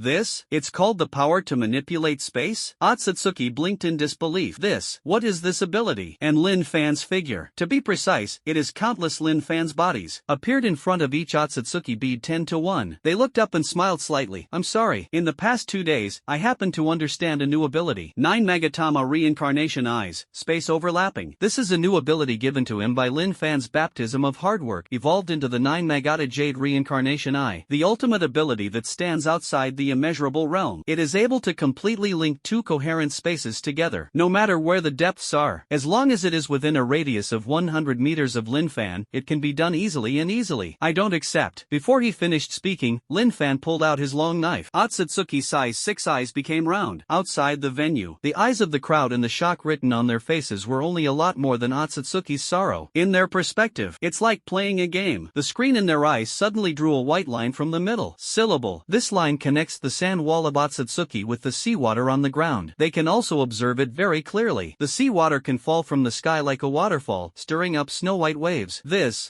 It's called the power to manipulate space? Otsutsuki blinked in disbelief. What is this ability? And Lin Fan's figure. To be precise, it is countless Lin Fan's bodies, appeared in front of each Otsutsuki bead 10 to 1. They looked up and smiled slightly. I'm sorry. In the past 2 days, I happened to understand a new ability. 9 Magatama reincarnation eyes, space overlapping. This is a new ability given to him by Lin Fan's baptism of hard work, evolved into the 9 Magata Jade reincarnation eye. The ultimate ability that stands outside the immeasurable realm. It is able to completely link two coherent spaces together, no matter where the depths are. As long as it is within a radius of 100 meters of Lin Fan, it can be done easily. I don't accept. Before he finished speaking, Lin Fan pulled out his long knife. Otsutsuki's size 6 eyes became round. Outside the venue, the eyes of the crowd and the shock written on their faces were only a lot more than Otsutsuki's sorrow. In their perspective, it's like playing a game. The screen in their eyes suddenly drew a white line from the middle. Syllable. This line connects the sand wall of Otsutsuki with the seawater on the ground. They can also observe it very clearly. The seawater can fall from the sky like a waterfall, stirring up snow-white waves.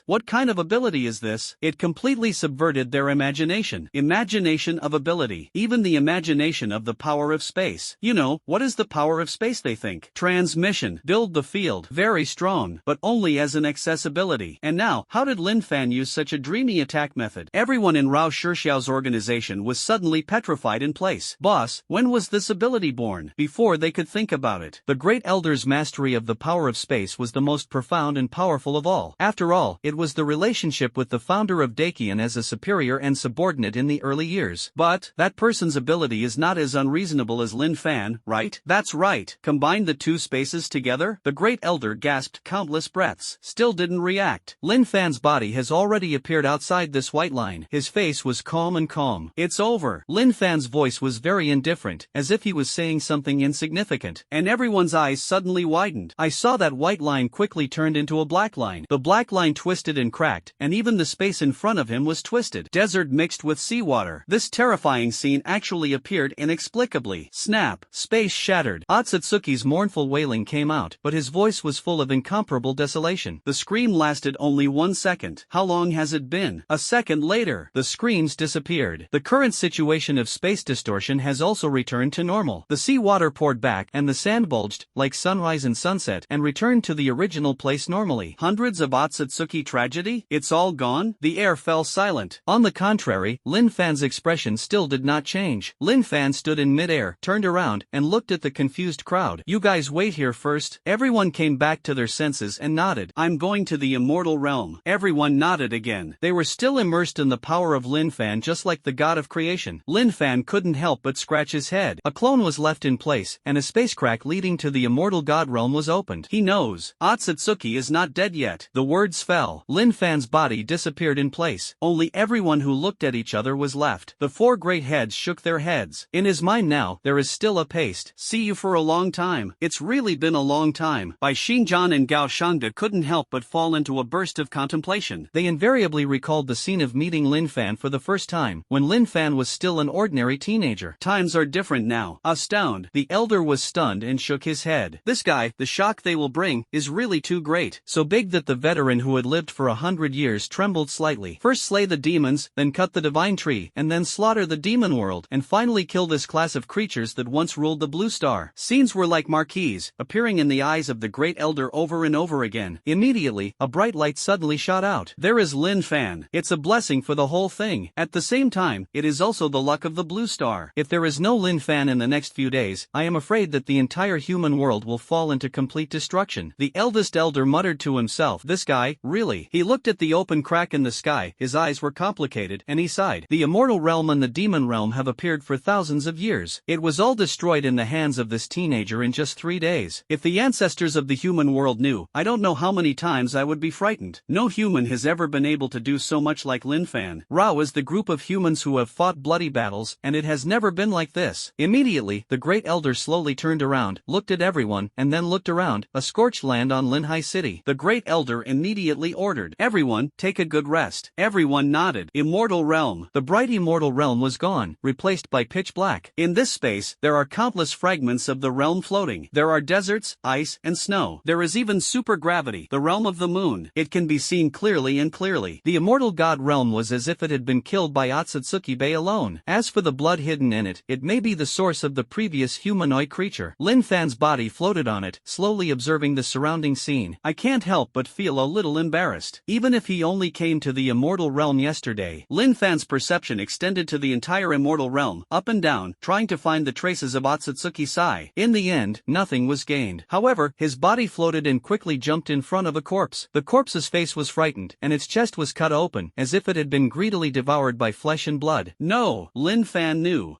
What kind of ability is this? It completely subverted their imagination. Imagination of ability. Even the imagination of the power of space. What is the power of space, they think? Transmission. Build the field. Very strong, but only as an accessibility. And now, how did Lin Fan use such a dreamy attack method? Everyone in Rao Shirshiao's organization was suddenly petrified in place. Boss, when was this ability born? Before they could think about it. The Great Elder's mastery of the power of space was the most profound and powerful of all. After all, it was the relationship with the founder of Dakian as a superior and subordinate in the early years. But that person's ability is not as unreasonable as Lin Fan, right? That's right. Combine the two spaces together? The Great Elder gasped countless breaths. Still didn't react. Lin Fan's body has already appeared outside this white line. His face was calm and calm. It's over. Lin Fan's voice was very indifferent, as if he was saying something insignificant. And everyone's eyes suddenly widened. I saw that white line quickly turned into a black line. The black line twisted and cracked, and even the space in front of him was twisted. Desert mixed with seawater. This terrifying scene actually appeared inexplicably. Snap. Space shattered. Otsutsuki's mournful wailing came out, but his voice was full of incomparable desolation. The scream lasted only 1 second. How long has it been? A second later, the screams disappeared. The current situation of space distortion has also returned to normal. The seawater poured back and the sand bulged, like sunrise and sunset, and returned to the original place normally. Hundreds of Otsutsuki tragedy? It's all gone? The air fell silent. On the contrary, Lin Fan's expression still did not change. Lin Fan stood in midair, turned around, and looked at the confused crowd. You guys wait here first. Everyone came back to their senses and nodded. I'm going to the Immortal Realm. Everyone nodded again. They were still immersed in the power of Lin Fan, just like the god of creation. Lin Fan couldn't help but scratch his head. A clone was left in place, and a space crack leading to the Immortal God Realm was opened. He knows. Otsutsuki is not dead yet. The words fell. Lin Fan's body disappeared in place. Only everyone who looked at each other was left. The four great heads shook their heads. In his mind now, there is still a paste. See you for a long time. It's really been a long time. By Shingjan and Gao Shangda couldn't help but fall into a burst of contemplation. They invariably recalled the scene of meeting Lin Fan for the first time, when Lin Fan was still an ordinary teenager. Times are different now. Astound. The elder was stunned and shook his head. This guy, the shock they will bring, is really too great. So big that the veteran who had lived for 100 years trembled slightly. First slay the demons, then cut the divine tree, and then slaughter the demon world, and finally kill this class of creatures that once ruled the Blue Star. Scenes were like marquees, appearing in the eyes of the great elder over and over again. Immediately, a bright light suddenly shot out. There is Lin Fan. It's a blessing for the whole thing. At the same time, it is also the luck of the Blue Star. If there is no Lin Fan in the next few days, I am afraid that the entire human world will fall into complete destruction. The eldest elder muttered to himself, this guy, really? He looked at the open crack in the sky, his eyes were complicated, and he sighed. The Immortal Realm and the Demon Realm have appeared for thousands of years. It was all destroyed in the hands of this teenager in just 3 days. If the ancestors of the human world knew, I don't know how many times I would be frightened. No human has ever been able to do so much like Lin Fan. Rao is the group of humans who have fought bloody battles, and it has never been like this. Immediately, the great elder slowly turned around, looked at everyone, and then looked around, a scorched land on Linhai City. The great elder immediately ordered, everyone, take a good rest. Everyone nodded. Immortal Realm. The bright Immortal Realm was gone, replaced by pitch black. In this space, there are countless fragments of the realm floating. There are deserts, ice, and snow. There is even supergravity, the realm of the moon. It can be seen clearly and clearly. clearly. The immortal god realm was as if it had been killed by Otsutsuki-Bay alone. As for the blood hidden in it, it may be the source of the previous humanoid creature. Lin Fan's body floated on it, slowly observing the surrounding scene. I can't help but feel a little embarrassed. Even if he only came to the immortal realm yesterday, Lin Fan's perception extended to the entire immortal realm, up and down, trying to find the traces of Otsutsuki-sai. In the end, nothing was gained. However, his body floated and quickly jumped in front of a corpse. The corpse's face was frightened, and its chest was cut open, as if it had been greedily devoured by flesh and blood. No, Lin Fan knew.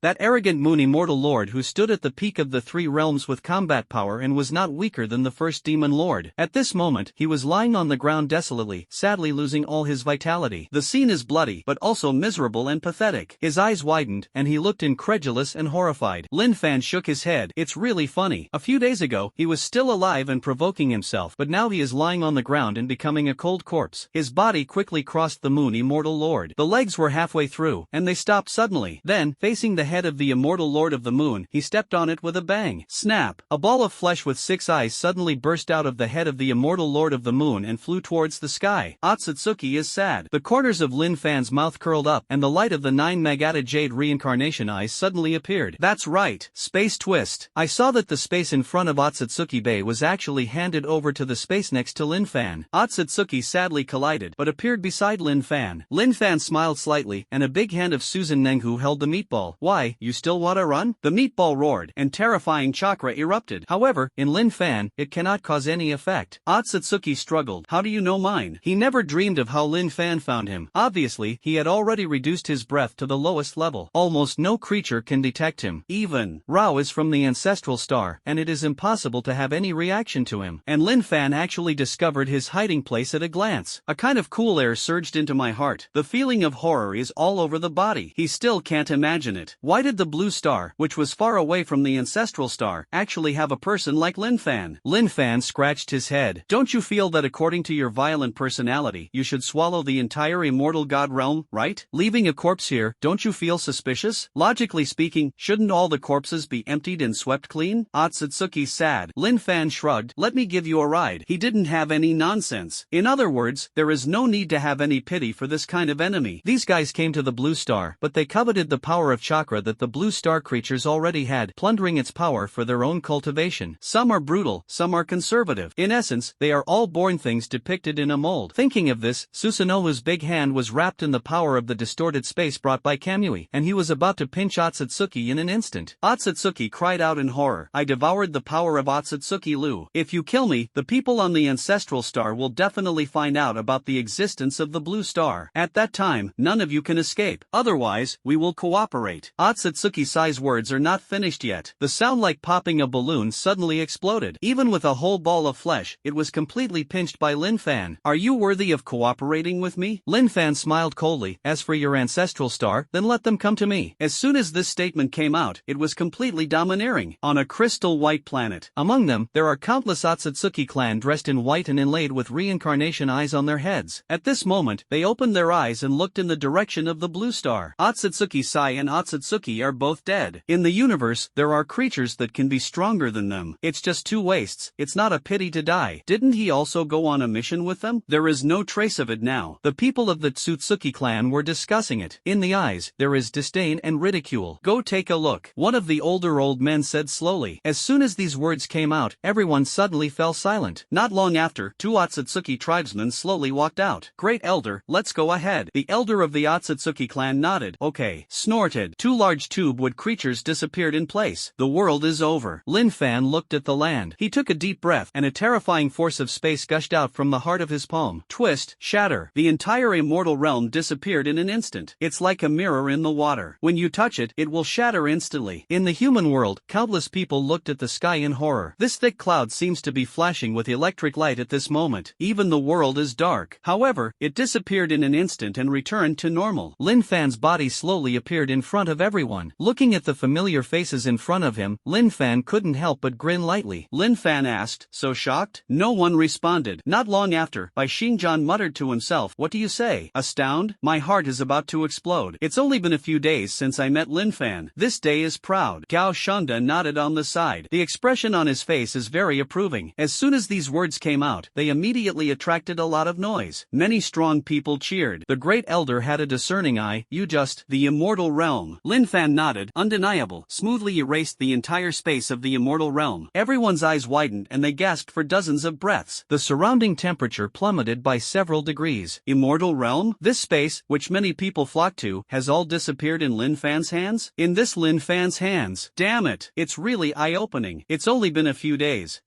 That arrogant moon immortal lord who stood at the peak of the three realms with combat power and was not weaker than the first demon lord. At this moment, he was lying on the ground desolately, sadly losing all his vitality. The scene is bloody, but also miserable and pathetic. His eyes widened, and he looked incredulous and horrified. Lin Fan shook his head. It's really funny. A few days ago, he was still alive and provoking himself, but now he is lying on the ground and becoming a cold corpse. His body quickly crossed the moon immortal lord. The legs were halfway through, and they stopped suddenly. Then, facing the head of the immortal lord of the moon, he stepped on it with a bang. Snap! A ball of flesh with 6 eyes suddenly burst out of the head of the immortal lord of the moon and flew towards the sky. Otsutsuki is sad. The corners of Lin Fan's mouth curled up, and the light of the 9 Magata Jade reincarnation eyes suddenly appeared. That's right. Space twist. I saw that the space in front of Otsutsuki-Bay was actually handed over to the space next to Lin Fan. Otsutsuki sadly collided, but appeared beside Lin Fan. Lin Fan smiled slightly, and a big hand of Susan Nenghu held the meatball. Why, you still wanna run? The meatball roared, and terrifying chakra erupted. However, in Lin Fan, it cannot cause any effect. Otsutsuki struggled. How do you know mine? He never dreamed of how Lin Fan found him. Obviously, he had already reduced his breath to the lowest level. Almost no creature can detect him. Even Rao is from the ancestral star, and it is impossible to have any reaction to him. And Lin Fan actually discovered his hiding place at a glance. A kind of cool air surged into my heart. The feeling of horror is all over the body. He still can't imagine it. Why did the blue star, which was far away from the ancestral star, actually have a person like Lin Fan? Lin Fan scratched his head. Don't you feel that according to your violent personality, you should swallow the entire immortal god realm, right? Leaving a corpse here, don't you feel suspicious? Logically speaking, shouldn't all the corpses be emptied and swept clean? Otsutsuki sad. Lin Fan shrugged. Let me give you a ride. He didn't have any nonsense. In other words, there is no need to have any pity for this kind of enemy. These guys came to the blue star, but they coveted the power of chakra that the blue star creatures already had, plundering its power for their own cultivation. Some are brutal, some are conservative. In essence, they are all born things depicted in a mold. Thinking of this, Susanoo's big hand was wrapped in the power of the distorted space brought by Kamui, and he was about to pinch Otsutsuki in an instant. Otsutsuki cried out in horror. I devoured the power of Otsutsuki-Lu. If you kill me, the people on the ancestral star will definitely find out about the existence of the blue star. At that time, none of you can escape. Otherwise, we will cooperate. Otsutsuki-sai's words are not finished yet. The sound like popping a balloon suddenly exploded. Even with a whole ball of flesh, it was completely pinched by Lin Fan. Are you worthy of cooperating with me? Lin Fan smiled coldly. As for your ancestral star, then let them come to me. As soon as this statement came out, it was completely domineering. On a crystal white planet. Among them, there are countless Otsutsuki clan dressed in white and inlaid with reincarnation eyes on their heads. At this moment, they opened their eyes and looked in the direction of the blue star. Otsutsuki-sai and Otsutsuki are both dead. In the universe, there are creatures that can be stronger than them. It's just two wastes. It's not a pity to die. Didn't he also go on a mission with them? There is no trace of it now. The people of the Tsutsuki clan were discussing it. In the eyes, there is disdain and ridicule. Go take a look. One of the older old men said slowly. As soon as these words came out, everyone suddenly fell silent. Not long after, 2 Otsutsuki tribesmen slowly walked out. Great elder, let's go ahead. The elder of the Otsutsuki clan nodded. Okay. Snorted. 2 large tube-wood creatures disappeared in place. The world is over. Lin Fan looked at the land. He took a deep breath, and a terrifying force of space gushed out from the heart of his palm. Twist, shatter. The entire immortal realm disappeared in an instant. It's like a mirror in the water. When you touch it, it will shatter instantly. In the human world, countless people looked at the sky in horror. This thick cloud seems to be flashing with electric light at this moment. Even the world is dark. However, it disappeared in an instant and returned to normal. Lin Fan's body slowly appeared in front of everyone. Looking at the familiar faces in front of him, Lin Fan couldn't help but grin lightly. Lin Fan asked, so shocked? No one responded. Not long after, Shingjan muttered to himself, what do you say? Astound? My heart is about to explode. It's only been a few days since I met Lin Fan. This day is proud. Gao Shunda nodded on the side. The expression on his face is very approving. As soon as these words came out, they immediately attracted a lot of noise. noise. Many strong people cheered. The great elder had a discerning eye. The Immortal Realm. Lin Fan nodded, undeniable, smoothly erased the entire space of the Immortal Realm. Everyone's eyes widened and they gasped for dozens of breaths. The surrounding temperature plummeted by several degrees. Immortal Realm? This space, which many people flock to, has all disappeared in Lin Fan's hands? In this Lin Fan's hands? Damn it, it's really eye-opening. It's only been a few days.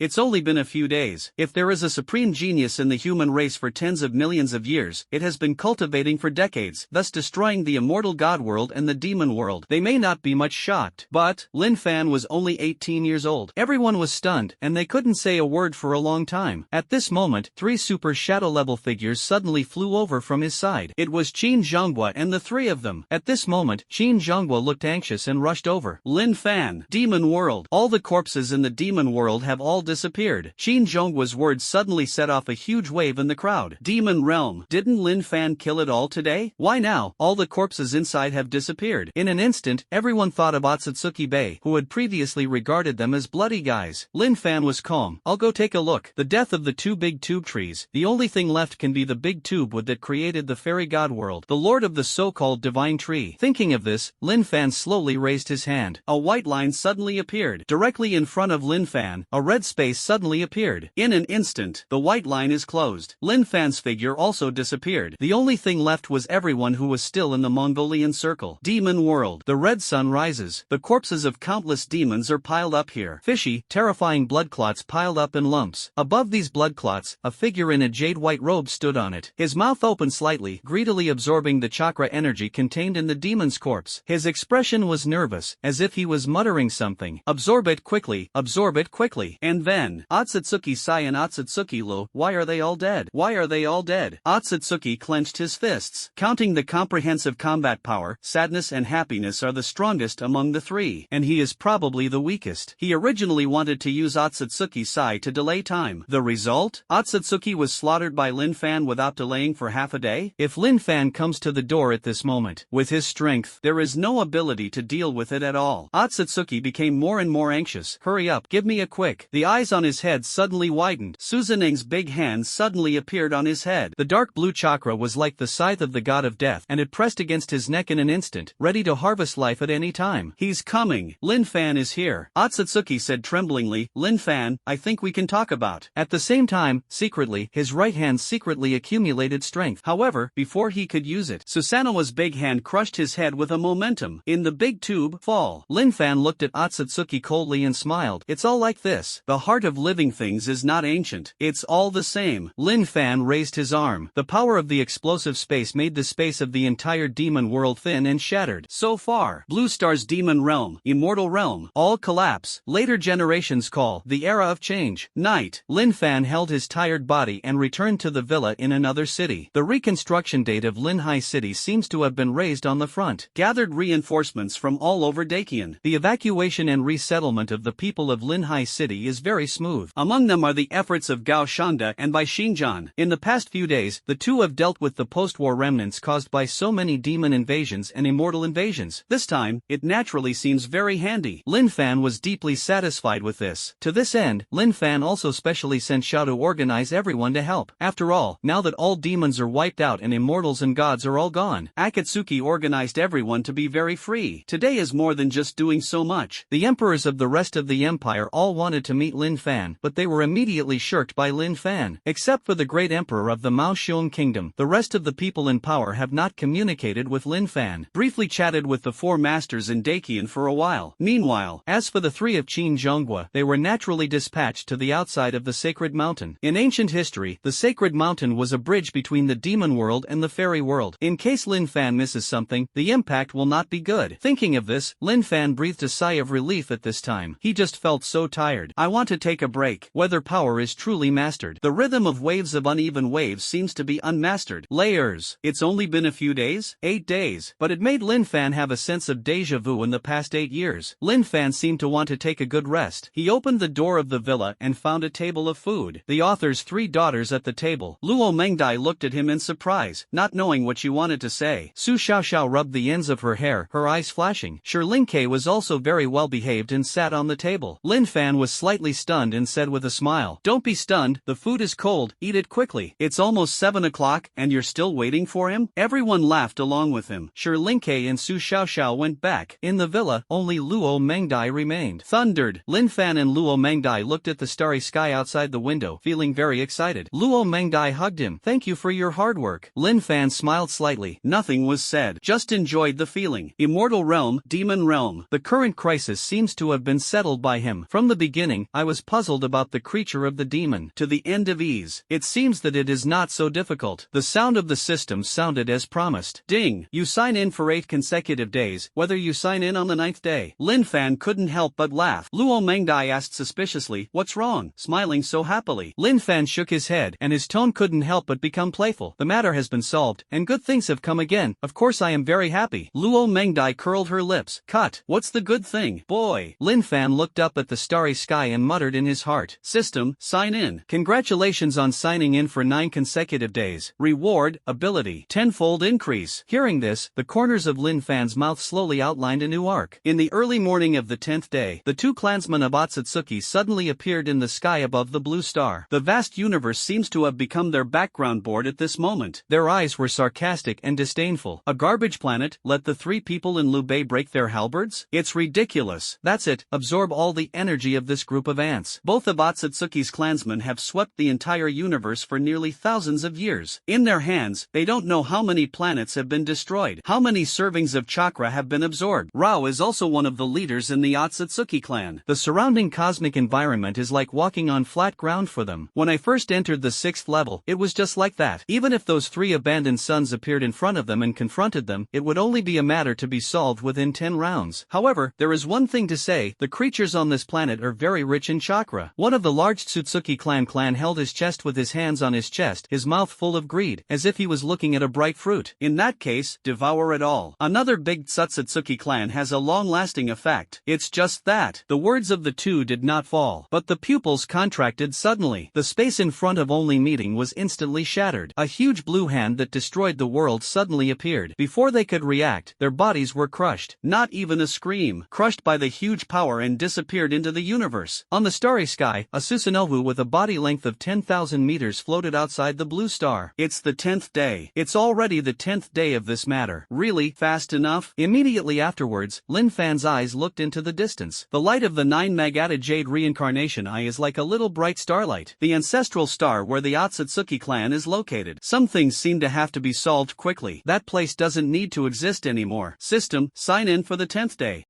If there is a supreme genius in the human race for tens of millions of years, it has been cultivating for decades, thus destroying the immortal god world and the demon world. They may not be much shocked. But Lin Fan was only 18 years old. Everyone was stunned, and they couldn't say a word for a long time. At this moment, 3 super shadow-level figures suddenly flew over from his side. It was Qin Zhonghua and the 3 of them. At this moment, Qin Zhonghua looked anxious and rushed over. Lin Fan, demon world. All the corpses in the demon world have all disappeared. Qin Zhonghua's words suddenly set off a huge wave in the crowd. Demon realm. Didn't Lin Fan kill it all today? Why now, all the corpses inside have disappeared? In an instant, everyone thought of Otsutsuki Bay, who had previously regarded them as bloody guys. Lin Fan was calm. I'll go take a look. The death of the 2 big tube trees. The only thing left can be the big tube wood that created the fairy god world, the lord of the so-called divine tree. Thinking of this, Lin Fan slowly raised his hand. A white line suddenly appeared. Directly in front of Lin Fan, a red space suddenly appeared. In an instant, the white line is closed. Lin Fan's figure also disappeared. The only thing left was everyone who was still in the Mongolian circle. Demon world. The red sun rises. The corpses of countless demons are piled up here. Fishy, terrifying blood clots piled up in lumps. Above these blood clots, a figure in a jade-white robe stood on it. His mouth opened slightly, greedily absorbing the chakra energy contained in the demon's corpse. His expression was nervous, as if he was muttering something. Absorb it quickly, absorb it quickly. And then, Otsutsuki Sai and Otsutsuki Lo, why are they all dead? Why are they all dead? Otsutsuki clenched his fists. Counting the comprehensive combat power, sadness and happiness are the strongest among the 3, and he is probably the weakest. He originally wanted to use Otsutsuki Sai to delay time. The result? Otsutsuki was slaughtered by Lin Fan without delaying for half a day? If Lin Fan comes to the door at this moment, with his strength, there is no ability to deal with it at all. Otsutsuki became more and more anxious. Hurry up, give me a quick. The eyes on his head suddenly widened. Susaneng's big hand suddenly appeared on his head. The dark blue chakra was like the scythe of the god of death, and it pressed against his neck in an instant, ready to harvest life at any time. He's coming. Lin Fan is here. Otsutsuki said tremblingly, Lin Fan, I think we can talk about. At the same time, secretly, his right hand secretly accumulated strength. However, before he could use it, Susanoo's big hand crushed his head with a momentum. In the big tube, fall. Lin Fan looked at Otsutsuki coldly and smiled. It's all like this. The heart of living things is not ancient. It's all the same. Lin Fan raised his arm. The power of the explosive space made the space of the entire demon world thin and shattered. So far, Blue Star's demon realm, Immortal Realm, all collapse. Later generations call the era of change. Night. Lin Fan held his tired body and returned to the villa in another city. The reconstruction date of Linhai City seems to have been raised on the front. Gathered reinforcements from all over Dakian. The evacuation and resettlement of the people of Linhai City is very smooth. Among them are the efforts of Gao Shanda and by Shingjan. In the past few days, the two have dealt with the post-war remnants caused by so many demon invasions and immortal invasions. This time, it naturally seems very handy. Lin Fan was deeply satisfied with this. To this end, Lin Fan also specially sent Xiao to organize everyone to help. After all, now that all demons are wiped out and immortals and gods are all gone, Akatsuki organized everyone to be very free. Today is more than just doing so much. The emperors of the rest of the empire all wanted to meet Lin Fan, but they were immediately shirked by Lin Fan. Except for the great emperor of the Mao Xiong kingdom, the rest of the people in power have not communicated with Lin Fan. Briefly chatted with the 4 masters in Dakian for a while. Meanwhile, as for the 3 of Qin Zhonghua, they were naturally dispatched to the outside of the sacred mountain. In ancient history, the sacred mountain was a bridge between the demon world and the fairy world. In case Lin Fan misses something, the impact will not be good. Thinking of this, Lin Fan breathed a sigh of relief at this time. He just felt so tired. I want to take a break. Whether power is truly mastered. The rhythm of waves of uneven waves seems to be unmastered. Layers. It's only been a few days? 8 days. But it made Lin Fan have a sense of deja vu in the past 8 years. Lin Fan seemed to want to take a good rest. He opened the door of the villa and found a table of food. The author's 3 daughters at the table. Luo Mangdai looked at him in surprise, not knowing what she wanted to say. Su Xiaoxiao rubbed the ends of her hair, her eyes flashing. Linke was also very well behaved and sat on the table. Lin Fan was slightly stunned and said with a smile, Don't be stunned, the food is cold, eat it quickly. It's almost 7 o'clock and you're still waiting for him? Everyone laughed along with him. Sure, Linkei and Su Xiaoxiao went back. In the villa, only Luo Mangdai remained. Thundered. Lin Fan and Luo Mangdai looked at the starry sky outside the window, feeling very excited. Luo Mangdai hugged him. Thank you for your hard work. Lin Fan smiled slightly. Nothing was said. Just enjoyed the feeling. Immortal Realm, Demon Realm. The current crisis seems to have been settled by him. From the beginning, I was puzzled about the creature of the demon. To the end of ease. It seems that it is not so difficult. The sound of the system sounded as promised. Ding! You sign in for 8 consecutive days, whether you sign in on the 9th day. Lin Fan couldn't help but laugh. Luo Mangdai asked suspiciously, what's wrong? Smiling so happily. Lin Fan shook his head, and his tone couldn't help but become playful. The matter has been solved, and good things have come again. Of course I am very happy. Luo Mangdai curled her lips. Cut. What's the good thing? Boy. Lin Fan looked up at the starry sky and muttered in his heart. System, sign in. Congratulations on signing in for 9 consecutive days. Reward, ability, 10-fold increase. Hearing this, the corners of Lin Fan's mouth slowly outlined a new arc. In the early morning of the 10th day, the 2 clansmen of Otsutsuki suddenly appeared in the sky above the blue star. The vast universe seems to have become their background board at this moment. Their eyes were sarcastic and disdainful. A garbage planet, let the 3 people in Liu Bei break their halberds? It's ridiculous. That's it, absorb all the energy of this group of ants. Both of Otsutsuki's clansmen have swept the entire universe for nearly thousands of years. In their hands, they don't know how many planets have been destroyed, how many servings of chakra have been absorbed. Rao is also one of the leaders in the Otsutsuki clan. The surrounding cosmic environment is like walking on flat ground for them. When I first entered the 6th level, it was just like that. Even if those 3 abandoned sons appeared in front of them and confronted them, it would only be a matter to be solved within 10 rounds. However, there is one thing to say, the creatures on this planet are very rich in chakra. One of the large Tsutsuki clan held his chest with his hands on his chest, his mouth full of greed, as if he was looking at a bright fruit. In that case, devour it all. Another big Tsutsuki clan has a long-lasting effect. It's just that. The words of the 2 did not fall, but the pupils contracted suddenly. The space in front of only meeting was instantly shattered. A huge blue hand that destroyed the world suddenly appeared. Before they could react, their bodies were crushed. Not even a scream. Crushed by the huge power and disappeared into the universe. On the starry sky, a Susanoo with a body length of 10,000 meters floated outside the blue star. It's the 10th day. It's already the 10th day of this matter. Really? Fast enough? Immediately afterwards, Lin Fan's eyes looked into the distance. The light of the 9 Magata Jade reincarnation eye is like a little bright starlight. The ancestral star where the Otsutsuki clan is located. Some things seem to have to be solved quickly. That place doesn't need to exist anymore. System, sign in for the 10th day.